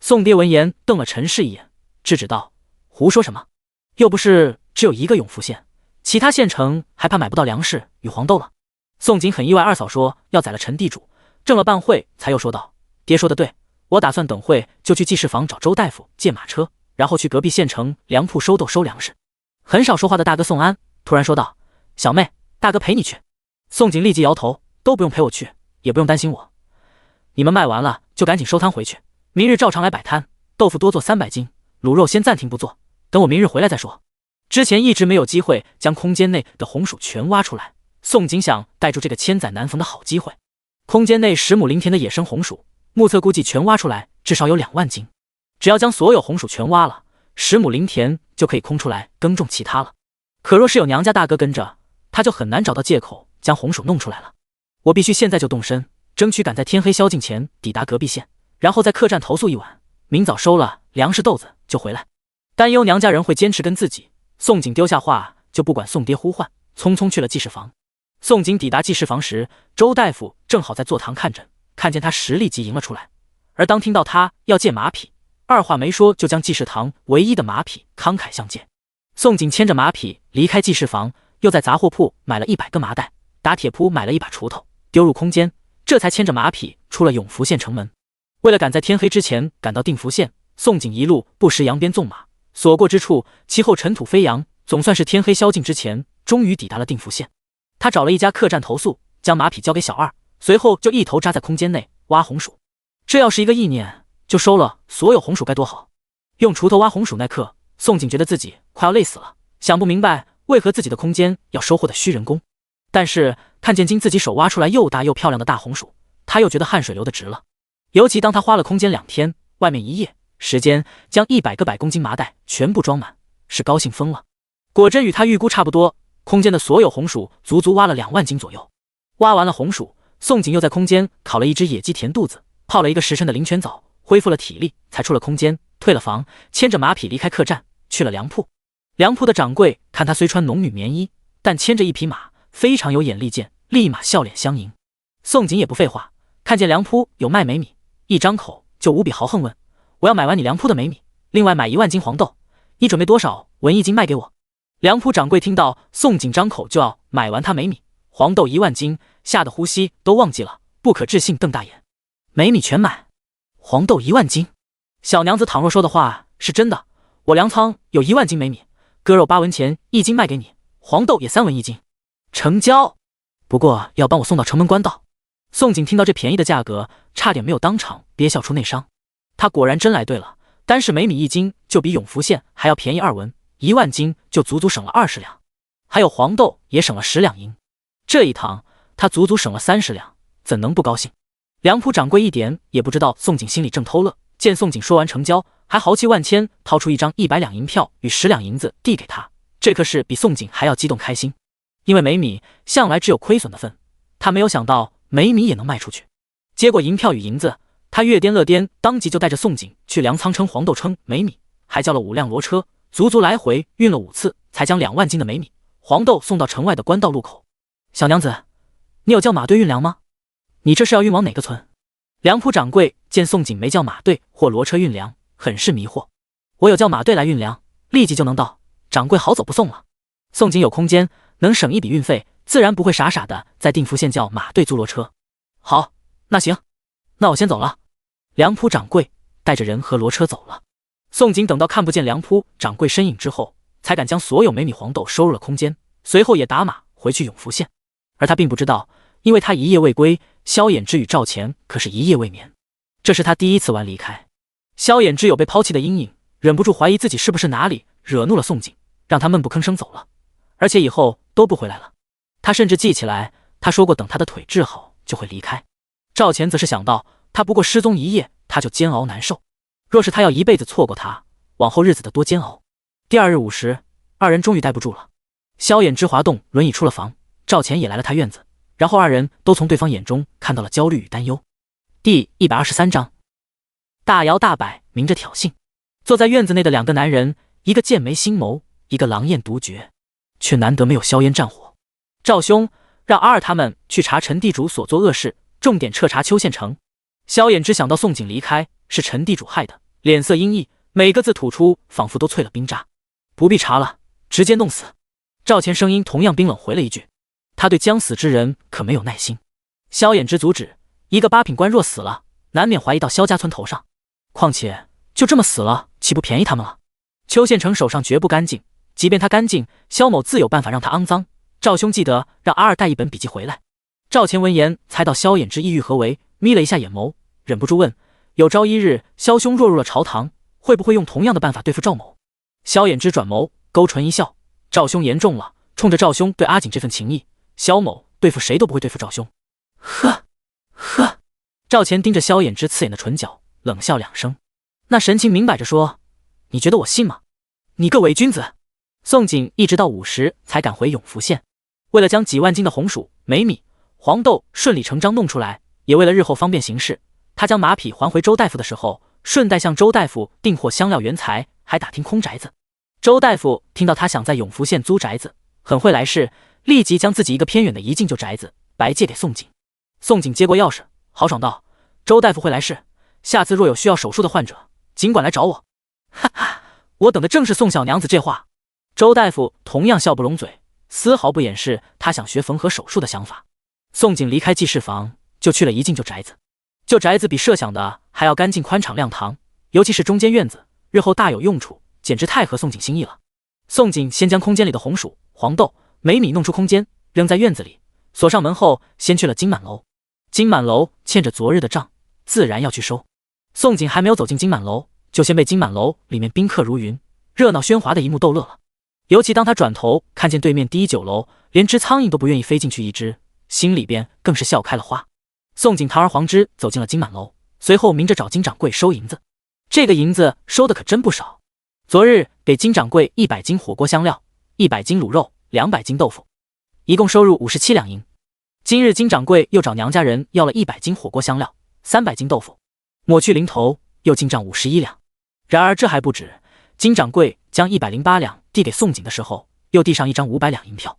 宋爹闻言瞪了陈氏一眼，制止道：“胡说什么？又不是只有一个永福县，其他县城还怕买不到粮食与黄豆了？”宋景很意外，二嫂说要宰了陈地主，怔了半会，才又说道：“爹说的对，我打算等会就去记事房找周大夫借马车，然后去隔壁县城粮铺收豆收粮食。”很少说话的大哥宋安突然说道：“小妹，大哥陪你去。”宋景立即摇头：“都不用陪我去，也不用担心我。你们卖完了就赶紧收摊回去，明日照常来摆摊，豆腐多做300斤，卤肉先暂停不做，等我明日回来再说。”之前一直没有机会将空间内的红薯全挖出来，宋景想逮住这个千载难逢的好机会。空间内10亩林田的野生红薯，目测估计全挖出来至少有2万斤。只要将所有红薯全挖了，10亩林田就可以空出来耕种其他了。可若是有娘家大哥跟着，他就很难找到借口将红薯弄出来了。我必须现在就动身，争取赶在天黑宵尽前抵达隔壁县，然后在客栈投宿一晚，明早收了粮食豆子就回来。担忧娘家人会坚持跟自己，宋景丢下话就不管宋爹呼唤，匆匆去了记事房。宋景抵达记事房时，周大夫正好在坐堂看诊，看见他时立即迎了出来。而当听到他要借马匹，二话没说就将记事堂唯一的马匹慷慨相借。宋景牵着马匹离开记事房，又在杂货铺买了100个麻袋，打铁铺买了一把锄头，丢入空间，这才牵着马匹出了永福县城门。为了赶在天黑之前赶到定福县，宋景一路不时扬鞭纵马，所过之处其后尘土飞扬，总算是天黑宵尽之前终于抵达了定福县。他找了一家客栈投宿，将马匹交给小二，随后就一头扎在空间内挖红薯。这要是一个意念就收了所有红薯该多好。用锄头挖红薯那刻，宋景觉得自己快要累死了，想不明白为何自己的空间要收获的虚人工。但是看见经自己手挖出来又大又漂亮的大红薯，他又觉得汗水流得直了。尤其当他花了空间2天，外面1夜时间，将100个100公斤麻袋全部装满，是高兴疯了。果真与他预估差不多，空间的所有红薯足足挖了2万斤左右。挖完了红薯，宋景又在空间烤了一只野鸡填肚子，泡了一个时辰的灵泉澡，恢复了体力，才出了空间，退了房，牵着马匹离开客栈，去了粮铺。粮铺的掌柜看他虽穿农女棉衣，但牵着一匹马，非常有眼力见，立马笑脸相迎。宋景也不废话，看见粮铺有卖美米，一张口就无比豪横问：“我要买完你粮铺的美米，另外买1万斤黄豆，你准备多少文一斤卖给我？”粮铺掌柜听到宋景张口就要买完他美米黄豆1万斤，吓得呼吸都忘记了，不可置信瞪大眼：“美米全买，黄豆1万斤？小娘子倘若说的话是真的，我粮仓有1万斤美米，割肉8文钱1斤卖给你，黄豆也3文1斤，成交。不过要帮我送到城门关道。”宋景听到这便宜的价格，差点没有当场憋笑出内伤。他果然真来对了，单是美米1斤就比永福县还要便宜2文，1万斤就足足省了20两，还有黄豆也省了10两银。这一趟他足足省了30两，怎能不高兴？粮铺掌柜一点也不知道宋景心里正偷乐，见宋景说完成交，还豪气万千，掏出一张100两银票与10两银子递给他，这可是比宋景还要激动开心。因为美米向来只有亏损的份，他没有想到美米也能卖出去。接过银票与银子，他越颠乐颠，当即就带着宋景去粮仓称黄豆称美米，还叫了5辆骡车，足足来回运了5次，才将2万斤的美米黄豆送到城外的官道路口。小娘子，你有叫马队运粮吗？你这是要运往哪个村？粮铺掌柜见宋景没叫马队或骡车运粮，很是迷惑。我有叫马队来运粮，立即就能到，掌柜好走不送了。宋景有空间，能省一笔运费，自然不会傻傻的在定福县叫马队租骡车。好，那行，那我先走了。粮铺掌柜带着人和骡车走了。宋景等到看不见粮铺掌柜身影之后，才敢将所有美米黄豆收入了空间，随后也打马回去永福县。而他并不知道，因为他一夜未归，萧衍之与赵钱可是一夜未眠。这是他第一次玩离开。萧衍之有被抛弃的阴影，忍不住怀疑自己是不是哪里惹怒了宋景，让他闷不吭声走了，而且以后都不回来了。他甚至记起来，他说过等他的腿治好就会离开。赵钱则是想到他不过失踪一夜，他就煎熬难受，若是他要一辈子错过他，往后日子得多煎熬。第二日午时，二人终于待不住了。萧衍之滑动轮椅出了房，赵钱也来了他院子，然后二人都从对方眼中看到了焦虑与担忧。第123章，大摇大摆，明着挑衅。坐在院子内的2个男人，一个剑眉星眸，一个狼焰独绝，却难得没有硝烟战火。赵兄，让阿二他们去查陈地主所做恶事，重点彻查邱县城。萧衍之想到宋景离开是陈地主害的，脸色阴翳，每个字吐出仿佛都淬了冰渣。不必查了，直接弄死。赵钱声音同样冰冷回了一句，他对将死之人可没有耐心。萧衍之阻止，一个八品官若死了，难免怀疑到萧家村头上。况且就这么死了，岂不便宜他们了？邱县城手上绝不干净，即便他干净，萧某自有办法让他肮脏。赵兄记得让阿二带一本笔记回来。赵钱闻言猜到萧衍之意欲何为，眯了一下眼眸，忍不住问：有朝一日萧兄若入了朝堂，会不会用同样的办法对付赵某？萧衍之转眸，勾唇一笑：赵兄言重了，冲着赵兄对阿锦这份情谊，萧某对付谁都不会对付赵兄。呵呵。赵钱盯着萧衍之刺眼的唇角，冷笑两声，那神情明摆着说：你觉得我信吗？你个伪君子！宋景一直到午时才赶回永福县，为了将几万斤的红薯、梅米、黄豆顺理成章弄出来，也为了日后方便行事，他将马匹还回周大夫的时候，顺带向周大夫订货香料原材，还打听空宅子。周大夫听到他想在永福县租宅子，很会来事，立即将自己一个偏远的一进旧宅子白借给宋景。宋景接过钥匙，豪爽道：周大夫会来事，下次若有需要手术的患者，尽管来找我。哈哈，我等的正是宋小娘子这话。周大夫同样笑不拢嘴，丝毫不掩饰他想学缝合手术的想法。宋景离开记事房，就去了一进旧宅子。旧宅子比设想的还要干净宽敞亮堂，尤其是中间院子，日后大有用处，简直太合宋景心意了。宋景先将空间里的红薯、黄豆、梅米弄出空间，扔在院子里，锁上门后，先去了金满楼。金满楼欠着昨日的账，自然要去收。宋景还没有走进金满楼，就先被金满楼里面宾客如云、热闹喧哗的一幕逗乐了。尤其当他转头看见对面第一酒楼，连只苍蝇都不愿意飞进去一只，心里边更是笑开了花。宋景堂而皇之走进了金满楼，随后明着找金掌柜收银子。这个银子收的可真不少，昨日给金掌柜100斤火锅香料，100斤卤肉，200斤豆腐，一共收入57两银。今日金掌柜又找娘家人要了100斤火锅香料，300斤豆腐，抹去零头又进账51两。然而这还不止，金掌柜将108两递给宋景的时候，又递上一张500两银票。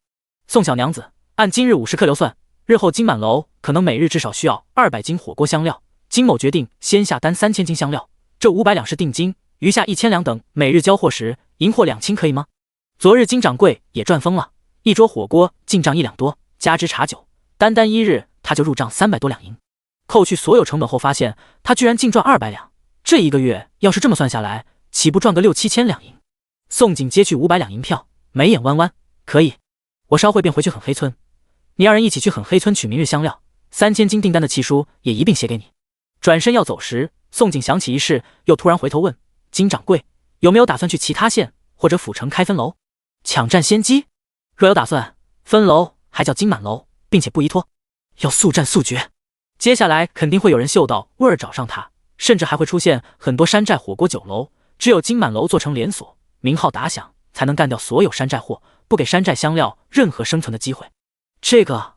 宋小娘子，按今日50克流算，日后金满楼可能每日至少需要200斤火锅香料，金某决定先下单3000斤香料，这500两是定金，余下1000两等每日交货时银货2清，可以吗？昨日金掌柜也赚疯了，一桌火锅进账1两多，加之茶酒，单单一日他就入账300多两银。扣去所有成本后，发现他居然净赚200两，这一个月要是这么算下来，岂不赚个6、7千两银？宋景接去500两银票，眉眼弯弯，可以，我稍会便回去狠黑村，你二人一起去狠黑村取明日香料，3000斤订单的契书也一并写给你。转身要走时，宋景想起一事，又突然回头问金掌柜，有没有打算去其他县或者府城开分楼，抢占先机？若有打算，分楼还叫金满楼，并且不宜拖，要速战速决。接下来肯定会有人嗅到味儿找上他，甚至还会出现很多山寨火锅酒楼，只有金满楼做成连锁，名号打响，才能干掉所有山寨货，不给山寨香料任何生存的机会。这个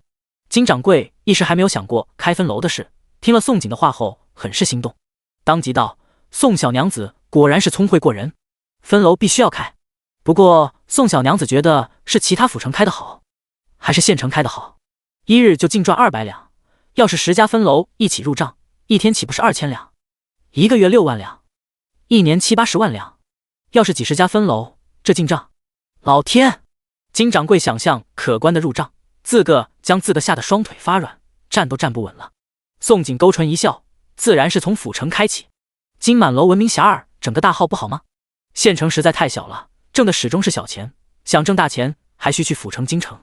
金掌柜一时还没有想过开分楼的事，听了宋景的话后很是心动，当即道：宋小娘子果然是聪慧过人，分楼必须要开。不过宋小娘子觉得是其他府城开的好，还是县城开的好？一日就净赚200两，要是10家分楼一起入账，一天岂不是2000两？一个月6万两，一年7、80万两。要是几十家分楼，这进账，老天！金掌柜想象可观的入账，自个将自个吓得双腿发软，站都站不稳了。宋景勾唇一笑，自然是从府城开启。金满楼闻名遐迩，整个大号不好吗？县城实在太小了，挣的始终是小钱，想挣大钱还需去府城京城。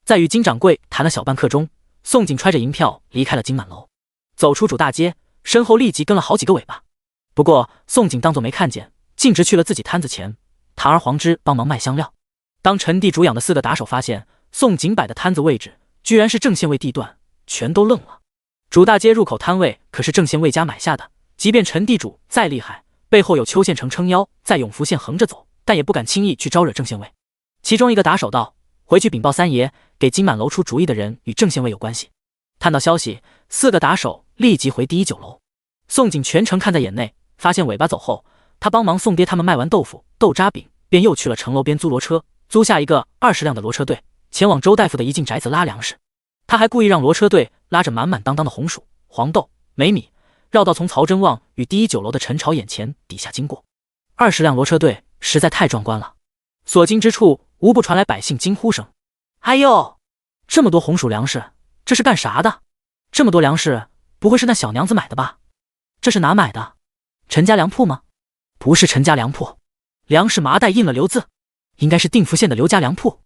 在与金掌柜谈了小半刻钟，宋景揣着银票离开了金满楼，走出主大街，身后立即跟了好几个尾巴。不过宋景当作没看见，径直去了自己摊子前，堂而皇之帮忙卖香料。当陈地主养的4个打手发现宋景摆的摊子位置居然是正县尉地段，全都愣了。主大街入口摊位可是正县尉家买下的，即便陈地主再厉害，背后有邱县城撑腰，在永福县横着走，但也不敢轻易去招惹正县尉。其中一个打手道：回去禀报三爷，给金满楼出主意的人与正县尉有关系。探到消息，4个打手立即回第一酒楼。宋景全程看在眼内，发现尾巴走后，他帮忙宋爹他们卖完豆腐、豆渣饼，便又去了城楼边租骡车，租下一个20辆的骡车队，前往周大夫的一进宅子拉粮食。他还故意让骡车队拉着满满当当的红薯、黄豆、梅米，绕到从曹真旺与第一酒楼的陈朝眼前底下经过。20辆骡车队实在太壮观了，所经之处无不传来百姓惊呼声。哎呦，这么多红薯粮食，这是干啥的？这么多粮食，不会是那小娘子买的吧？这是哪买的？陈家粮铺吗？不是陈家粮铺，粮食麻袋印了刘字，应该是定福县的刘家粮铺。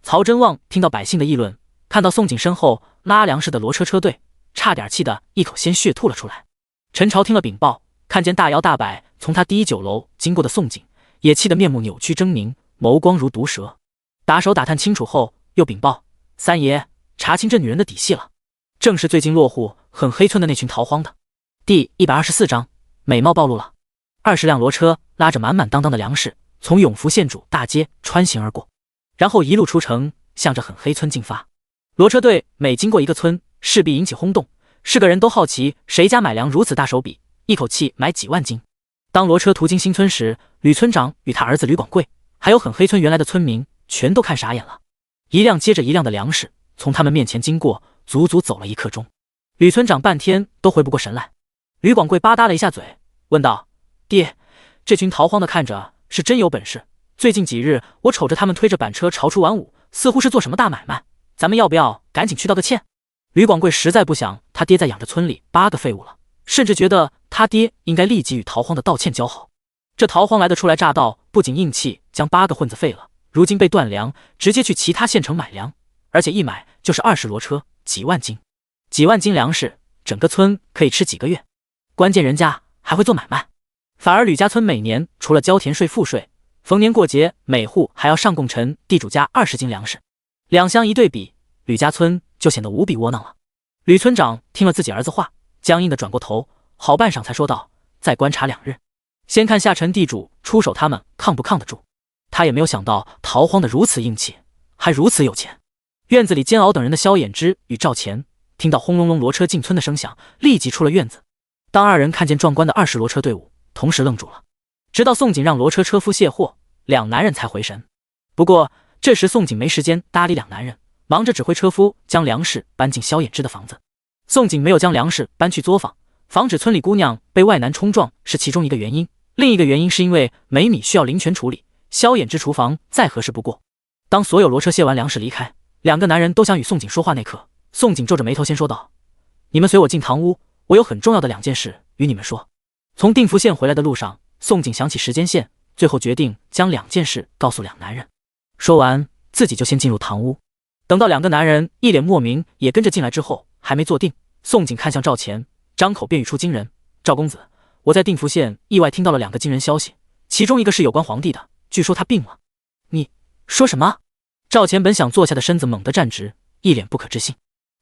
曹真旺听到百姓的议论，看到宋景身后拉粮食的骡车车队，差点气得一口鲜血吐了出来。陈朝听了禀报，看见大摇大摆从他第一酒楼经过的宋景，也气得面目扭曲狰狞，眸光如毒蛇。打手打探清楚后，又禀报三爷，查清这女人的底细了，正是最近落户很黑村的那群逃荒的。第124章，美貌暴露了。20辆骡车拉着满满当当的粮食，从永福县主大街穿行而过，然后一路出城，向着很黑村进发。骡车队每经过一个村，势必引起轰动，是个人都好奇谁家买粮如此大手笔，一口气买几万斤。当骡车途经新村时，吕村长与他儿子吕广贵，还有很黑村原来的村民，全都看傻眼了。一辆接着一辆的粮食从他们面前经过，足足走了1刻钟。吕村长半天都回不过神来。吕广贵吧嗒了一下嘴，问道：爹，这群逃荒的看着是真有本事，最近几日我瞅着他们推着板车朝出晚舞，似乎是做什么大买卖，咱们要不要赶紧去道个歉？吕广贵实在不想他爹再养着村里8个废物了，甚至觉得他爹应该立即与逃荒的道歉交好。这逃荒来的初来乍到，不仅硬气将8个混子废了，如今被断粮，直接去其他县城买粮，而且一买就是20骡车，几万斤。几万斤粮食，整个村可以吃几个月。关键人家还会做买卖。反而吕家村每年除了交田税赋税，逢年过节每户还要上贡陈地主家20斤粮食，两相一对比，吕家村就显得无比窝囊了。吕村长听了自己儿子话，僵硬的转过头，好半晌才说道：再观察2日，先看下沉地主出手他们抗不抗得住。他也没有想到逃荒的如此硬气，还如此有钱。院子里煎熬等人的萧衍之与赵钱听到轰隆隆骡车进村的声响，立即出了院子。当2人看见壮观的20骡车队伍，同时愣住了。直到宋景让骡车车夫卸货，2男人才回神。不过这时宋景没时间搭理2男人，忙着指挥车夫将粮食搬进萧衍之的房子。宋景没有将粮食搬去作坊，防止村里姑娘被外男冲撞是其中一个原因，另一个原因是因为煤米需要灵泉处理，萧衍之厨房再合适不过。当所有骡车卸完粮食离开，2个男人都想与宋景说话那刻，宋景皱着眉头先说道：你们随我进堂屋，我有很重要的2件事与你们说。从定福县回来的路上，宋景想起时间线，最后决定将2件事告诉2男人。说完，自己就先进入堂屋。等到2个男人一脸莫名也跟着进来之后，还没坐定，宋景看向赵钱，张口便语出惊人：赵公子，我在定福县意外听到了2个惊人消息，其中一个是有关皇帝的，据说他病了。你说什么？赵钱本想坐下的身子猛地站直，一脸不可置信。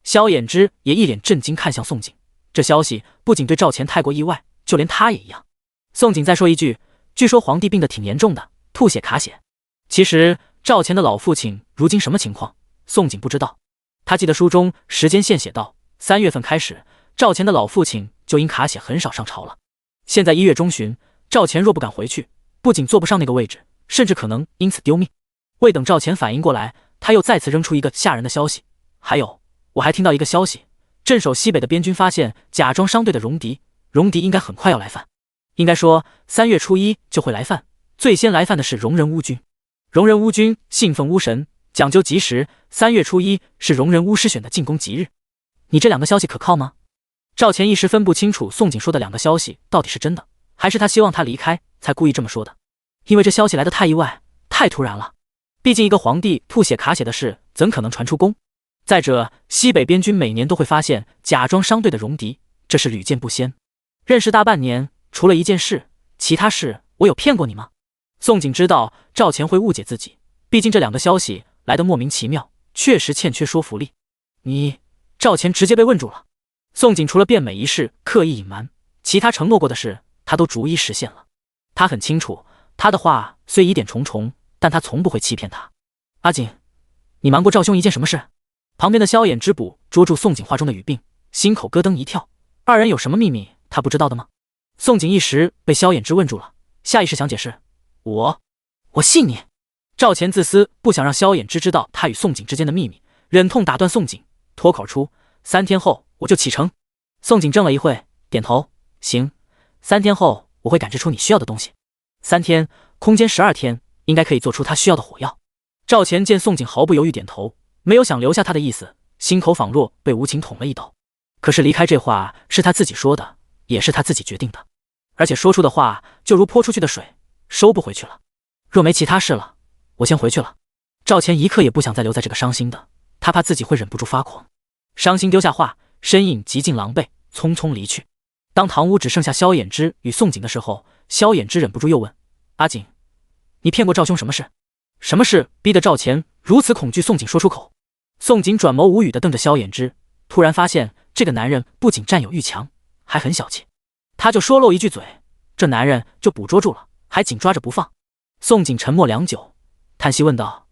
萧衍之也一脸震惊看向宋景，这消息不仅对赵钱太过意外，就连他也一样。宋景再说一句，据说皇帝病得挺严重的，吐血卡血。其实赵钱的老父亲如今什么情况，宋景不知道。他记得书中时间线写道，3月份开始，赵钱的老父亲就因卡血很少上朝了。现在1月中旬，赵钱若不敢回去，不仅坐不上那个位置，甚至可能因此丢命。未等赵钱反应过来，他又再次扔出一个吓人的消息。还有，我还听到一个消息，镇守西北的边军发现假装商队的戎狄应该很快要来犯。应该说3月初1就会来犯，最先来犯的是戎人巫军。戎人巫军信奉巫神，讲究吉时，3月初1是戎人巫师选的进攻吉日。你这2个消息可靠吗？赵钱一时分不清楚宋景说的2个消息到底是真的，还是他希望他离开才故意这么说的。因为这消息来得太意外，太突然了。毕竟一个皇帝吐血卡血的事怎可能传出宫？再者，西北边军每年都会发现假装商队的戎狄，这是屡见不鲜。认识大半年，除了1件事，其他事我有骗过你吗？宋景知道赵钱会误解自己，毕竟这2个消息来得莫名其妙，确实欠缺说服力。你……赵钱直接被问住了。宋景除了变美一事刻意隐瞒，其他承诺过的事他都逐一实现了。他很清楚，他的话虽疑点重重，但他从不会欺骗他。阿锦，你瞒过赵兄一件什么事？旁边的萧衍之补捉住宋景话中的语病，心口咯噔一跳。2人有什么秘密他不知道的吗？宋景一时被萧衍之问住了，下意识想解释：我信你。赵钱自私，不想让萧衍之知道他与宋景之间的秘密，忍痛打断宋景，脱口出：3天后我就启程。宋景怔了一会，点头：行，3天后我会赶制出你需要的东西。3天，空间12天，应该可以做出他需要的火药。赵钱见宋景毫不犹豫点头，没有想留下他的意思，心口仿若被无情捅了一刀。可是离开这话是他自己说的，也是他自己决定的，而且说出的话就如泼出去的水，收不回去了。若没其他事了，我先回去了。赵钱一刻也不想再留在这个伤心的，他怕自己会忍不住发狂。伤心丢下话，身影极尽狼狈，匆匆离去。当堂屋只剩下萧衍之与宋景的时候，萧衍之忍不住又问：阿景，你骗过赵兄什么事？什么事逼得赵钱如此恐惧宋景说出口？宋景转眸无语地瞪着萧衍之，突然发现这个男人不仅占有欲强，还很小气。他就说漏一句嘴，这男人就捕捉住了，还紧抓着不放。宋景沉默良久，叹息问道：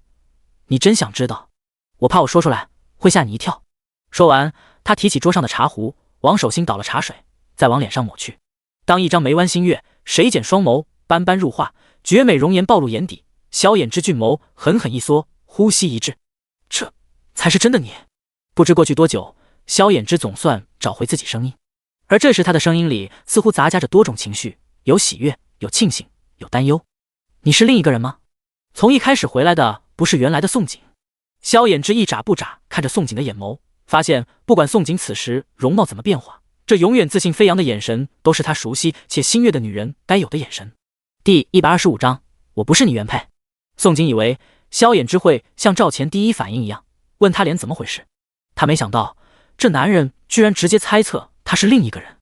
你真想知道？我怕我说出来会吓你一跳。说完，他提起桌上的茶壶，往手心倒了茶水，再往脸上抹去。当一张眉弯新月，水剪双眸，斑斑入画，绝美容颜暴露眼底。萧衍之俊眸狠狠一缩，呼吸一滞，这才是真的你。不知过去多久，萧衍之总算找回自己声音，而这时他的声音里似乎杂夹着多种情绪，有喜悦，有庆幸，有担忧。你是另一个人吗？从一开始回来的不是原来的宋景。萧衍之一眨不眨看着宋景的眼眸，发现不管宋景此时容貌怎么变化，这永远自信飞扬的眼神都是他熟悉且心悦的女人该有的眼神。第125章，我不是你原配。宋景以为萧衍之会像赵钱第一反应一样问他脸怎么回事，他没想到这男人居然直接猜测他是另一个人。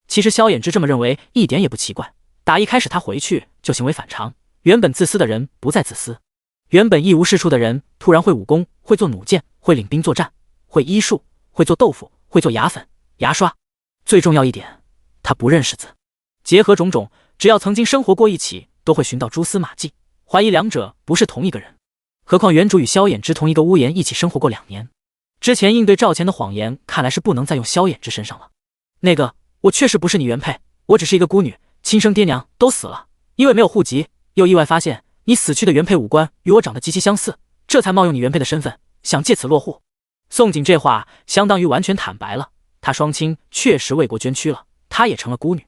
其实萧衍之这么认为一点也不奇怪，打一开始他回去就行为反常，原本自私的人不再自私，原本一无是处的人突然会武功，会做弩箭，会领兵作战，会医术，会做豆腐，会做牙粉、牙刷。最重要一点，他不认识字。结合种种，只要曾经生活过一起，都会寻到蛛丝马迹，怀疑两者不是同一个人。何况原主与萧衍之同一个屋檐一起生活过2年，之前应对赵钱的谎言看来是不能再用萧衍之身上了。那个，我确实不是你原配，我只是一个孤女，亲生爹娘都死了，因为没有户籍，又意外发现你死去的原配五官与我长得极其相似，这才冒用你原配的身份，想借此落户。宋景这话相当于完全坦白了，他双亲确实为国捐躯了，他也成了孤女，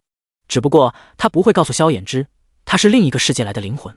只不过他不会告诉萧衍之，他是另一个世界来的灵魂。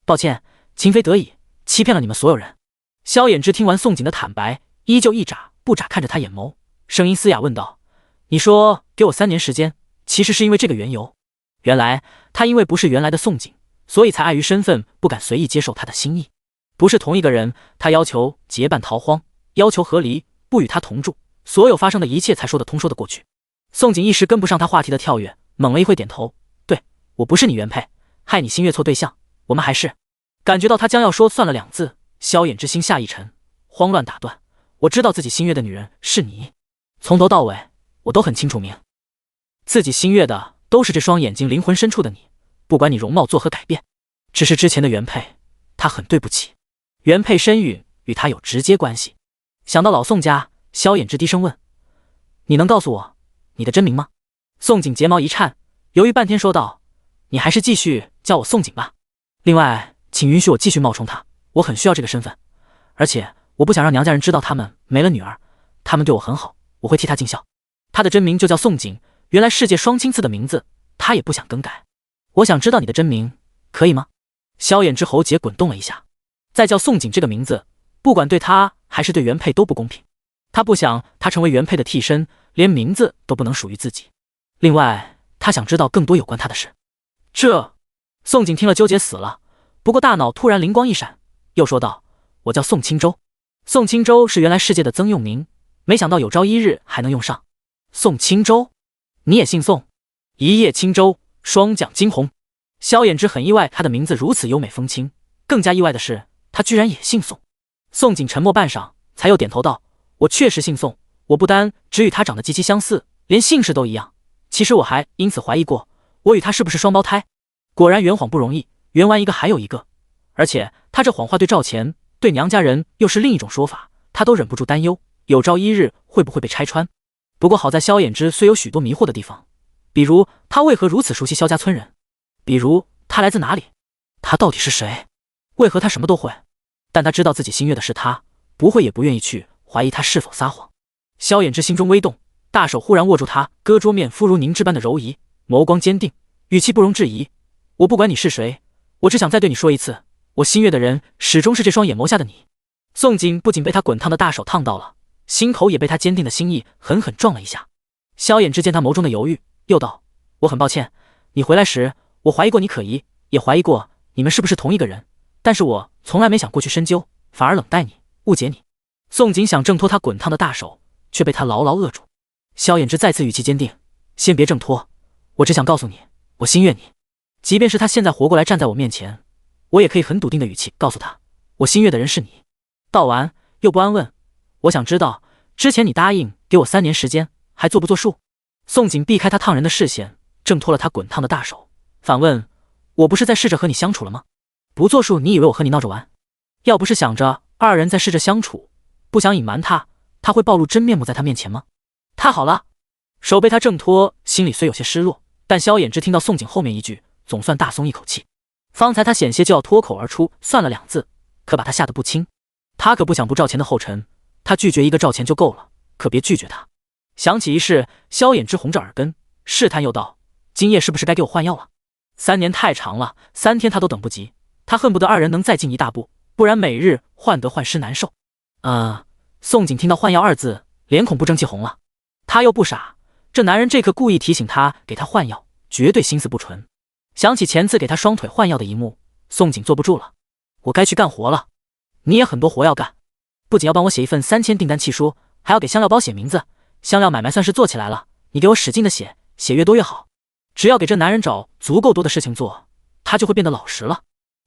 抱歉，情非得已，欺骗了你们所有人。萧衍之听完宋景的坦白，依旧一眨不眨看着他眼眸，声音嘶哑问道：你说给我3年时间，其实是因为这个缘由？原来他因为不是原来的宋景，所以才碍于身份不敢随意接受他的心意。不是同一个人，他要求结伴逃荒，要求和离，不与他同住，所有发生的一切才说得通说得过去。宋景一时跟不上他话题的跳跃，猛了一会点头：对，我不是你原配，害你心悦错对象，我们还是……感觉到他将要说算了2字，萧衍之心下一沉，慌乱打断：我知道自己心悦的女人是你，从头到尾我都很清楚明自己心悦的都是这双眼睛灵魂深处的你，不管你容貌作何改变，只是之前的原配他很对不起，原配身孕与他有直接关系。想到老宋家，萧衍之低声问：你能告诉我你的真名吗？宋景睫毛一颤，犹豫半天说道：你还是继续叫我宋景吧，另外请允许我继续冒充他，我很需要这个身份，而且我不想让娘家人知道他们没了女儿，他们对我很好，我会替他尽孝。他的真名就叫宋景，原来世界双亲赐的名字，他也不想更改。我想知道你的真名，可以吗？萧衍之喉结滚动了一下，再叫宋景这个名字，不管对他还是对原配都不公平。他不想他成为原配的替身，连名字都不能属于自己。另外，他想知道更多有关他的事。这……宋景听了纠结死了，不过大脑突然灵光一闪，又说道：我叫宋青州。宋青州是原来世界的曾用名，没想到有朝一日还能用上。宋青州，你也姓宋？一叶轻舟，双桨惊鸿。萧衍之很意外他的名字如此优美风轻，更加意外的是他居然也姓宋。宋景沉默半晌，才又点头道：我确实姓宋，我不单只与他长得极其相似，连姓氏都一样，其实我还因此怀疑过我与他是不是双胞胎。果然圆谎不容易，圆完一个还有一个，而且他这谎话对赵钱对娘家人又是另一种说法，他都忍不住担忧有朝一日会不会被拆穿。不过好在萧衍之虽有许多迷惑的地方，比如他为何如此熟悉萧家村人，比如他来自哪里，他到底是谁，为何他什么都会。但他知道自己心悦的是他，不会也不愿意去怀疑他是否撒谎。萧衍之心中微动，大手忽然握住他胳桌面肤如凝脂般的柔仪，眸光坚定，语气不容置疑：我不管你是谁，我只想再对你说一次，我心悦的人始终是这双眼眸下的你。宋锦不仅被他滚烫的大手烫到了，心口也被他坚定的心意狠狠撞了一下。萧衍之见他眸中的犹豫，又道：我很抱歉，你回来时我怀疑过你可疑，也怀疑过你们是不是同一个人，但是我从来没想过去深究，反而冷待你，误解你。宋锦想挣脱他滚烫的大手，却被他牢牢扼住。萧衍之再次语气坚定：先别挣脱，我只想告诉你，我心悦你。即便是他现在活过来站在我面前，我也可以很笃定的语气告诉他，我心悦的人是你。道完又不安问：我想知道之前你答应给我3年时间，还作不作数？宋锦避开他烫人的视线，挣脱了他滚烫的大手，反问：我不是在试着和你相处了吗？不作数，你以为我和你闹着玩？要不是想着二人在试着相处，不想隐瞒他会暴露真面目在他面前吗？太好了，手被他挣脱，心里虽有些失落，但萧衍之听到宋锦后面一句，总算大松一口气。方才他险些就要脱口而出算了2字，可把他吓得不轻。他可不想不照钱的后尘，他拒绝一个照钱就够了，可别拒绝他。想起一事，萧衍之红着耳根，试探又道：今夜是不是该给我换药了？3年太长了，3天他都等不及，他恨不得二人能再进一大步，不然每日患得患失难受。宋锦听到换药2字，脸孔不争气红了。他又不傻，这男人这刻故意提醒他给他换药，绝对心思不纯。想起前次给他双腿换药的一幕，宋锦坐不住了：我该去干活了，你也很多活要干，不仅要帮我写一份3000订单契书，还要给香料包写名字，香料买卖算是做起来了，你给我使劲的写，写越多越好。只要给这男人找足够多的事情做，他就会变得老实了。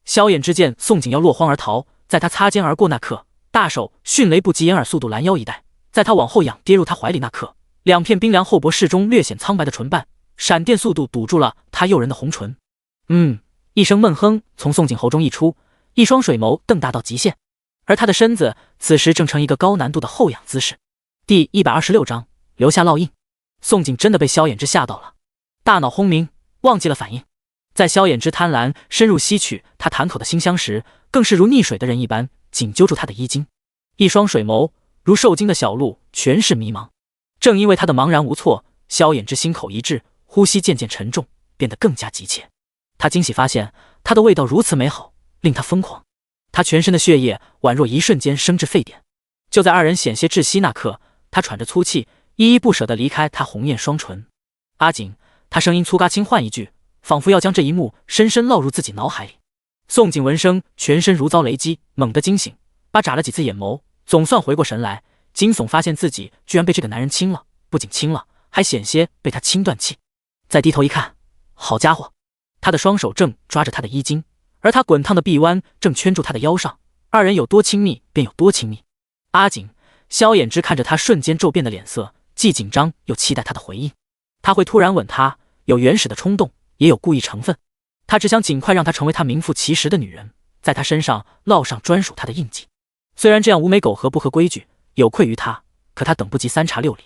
萧衍之见宋锦要落荒而逃，在他擦肩而过那刻，大手迅雷不及掩耳速度拦腰一带，在他往后仰跌入他怀里那刻，2片冰凉厚薄适中略显苍白的唇瓣，闪电速度堵住了他诱人的红唇。一声闷哼从宋锦喉中溢出，一双水眸瞪大到极限，而他的身子此时正成一个高难度的后仰姿势。第126章留下烙印。宋锦真的被萧衍之吓到了，大脑轰鸣，忘记了反应。在萧衍之贪婪深入吸取他潭口的馨香时，更是如溺水的人一般紧揪住他的衣襟，一双水眸如受惊的小鹿，全是迷茫。正因为他的茫然无措，萧衍之心口一滞，呼吸渐渐沉重，变得更加急切。他惊喜发现他的味道如此美好，令他疯狂。他全身的血液宛若一瞬间升至沸点。就在二人险些窒息那刻，他喘着粗气，依依不舍地离开他红艳双唇。阿锦，他声音粗嘎轻唤一句，仿佛要将这一幕深深烙入自己脑海里。宋锦闻声，全身如遭雷击，猛地惊醒，把眨了几次眼眸，总算回过神来，惊悚发现自己居然被这个男人亲了，不仅亲了，还险些被他亲断气。再低头一看，好家伙，他的双手正抓着他的衣襟，而他滚烫的臂弯正圈住他的腰上，二人有多亲密便有多亲密。阿锦，萧衍之看着他瞬间骤变的脸色，既紧张又期待他的回应。他会突然吻他，有原始的冲动，也有故意成分。他只想尽快让她成为他名副其实的女人，在他身上烙上专属他的印记。虽然这样无美苟合不合规矩，有愧于他，可他等不及3茶6礼，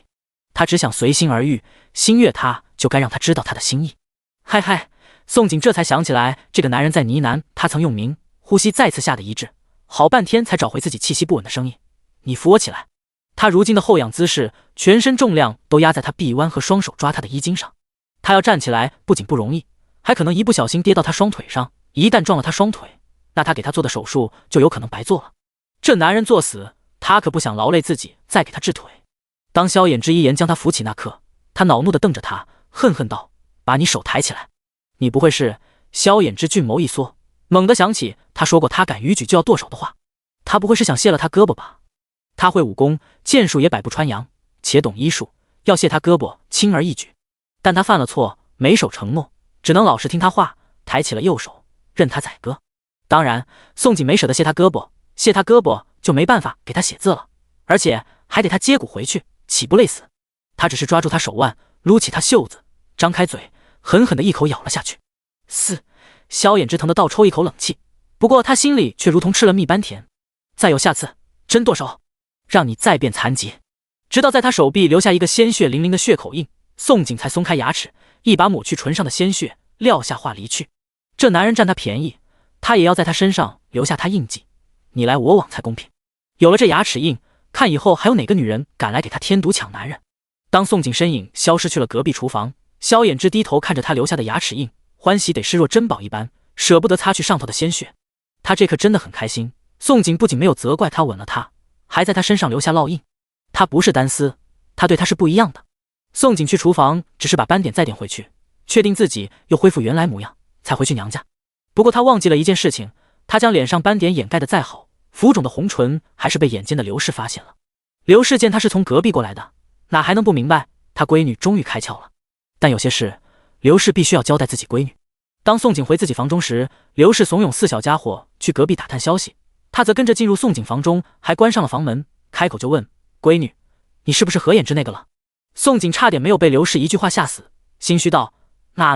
他只想随心而欲，心悦他就该让他知道他的心意。嗨嗨，宋锦这才想起来这个男人在呢喃，他曾用名，呼吸再次吓得一滞，好半天才找回自己气息不稳的声音：你扶我起来。他如今的后仰姿势，全身重量都压在他臂弯和双手抓他的衣襟上，他要站起来不仅不容易，还可能一不小心跌到他双腿上，一旦撞了他双腿，那他给他做的手术就有可能白做了。这男人作死，他可不想劳累自己再给他治腿。当萧衍之一言将他扶起那刻，他恼怒地瞪着他，恨恨道：把你手抬起来。你不会是……萧衍之俊眸一缩，猛地想起他说过他敢逾矩就要剁手的话，他不会是想卸了他胳膊吧？他会武功，剑术也百步穿杨，且懂医术，要卸他胳膊轻而易举。但他犯了错，没守承诺，只能老实听他话，抬起了右手，任他宰割。当然，宋锦没舍得卸他胳膊，卸他胳膊就没办法给他写字了，而且还得他接骨回去，岂不累死？他只是抓住他手腕，撸起他袖子，张开嘴，狠狠地一口咬了下去。萧衍之疼得倒抽一口冷气，不过他心里却如同吃了蜜般甜。再有下次，真剁手，让你再变残疾。直到在他手臂留下一个鲜血淋淋的血口印，宋锦才松开牙齿，一把抹去唇上的鲜血，撂下话离去。这男人占他便宜，他也要在他身上留下他印记，你来我往才公平。有了这牙齿印，看以后还有哪个女人敢来给他添堵抢男人。当宋锦身影消失去了隔壁厨房，萧衍之低头看着他留下的牙齿印，欢喜得视若珍宝一般，舍不得擦去上头的鲜血。他这刻真的很开心，宋景不仅没有责怪他吻了他，还在他身上留下烙印。他不是单丝，他对他是不一样的。宋景去厨房只是把斑点再点回去，确定自己又恢复原来模样，才回去娘家。不过他忘记了一件事情，他将脸上斑点掩盖的再好，浮肿的红唇还是被眼尖的刘氏发现了。刘氏见他是从隔壁过来的，哪还能不明白他闺女终于开窍了。但有些事刘氏必须要交代自己闺女。当宋景回自己房中时，刘氏怂恿四小家伙去隔壁打探消息，他则跟着进入宋景房中，还关上了房门，开口就问：闺女，你是不是何衍之那个了？宋景差点没有被刘氏一句话吓死，心虚道：哪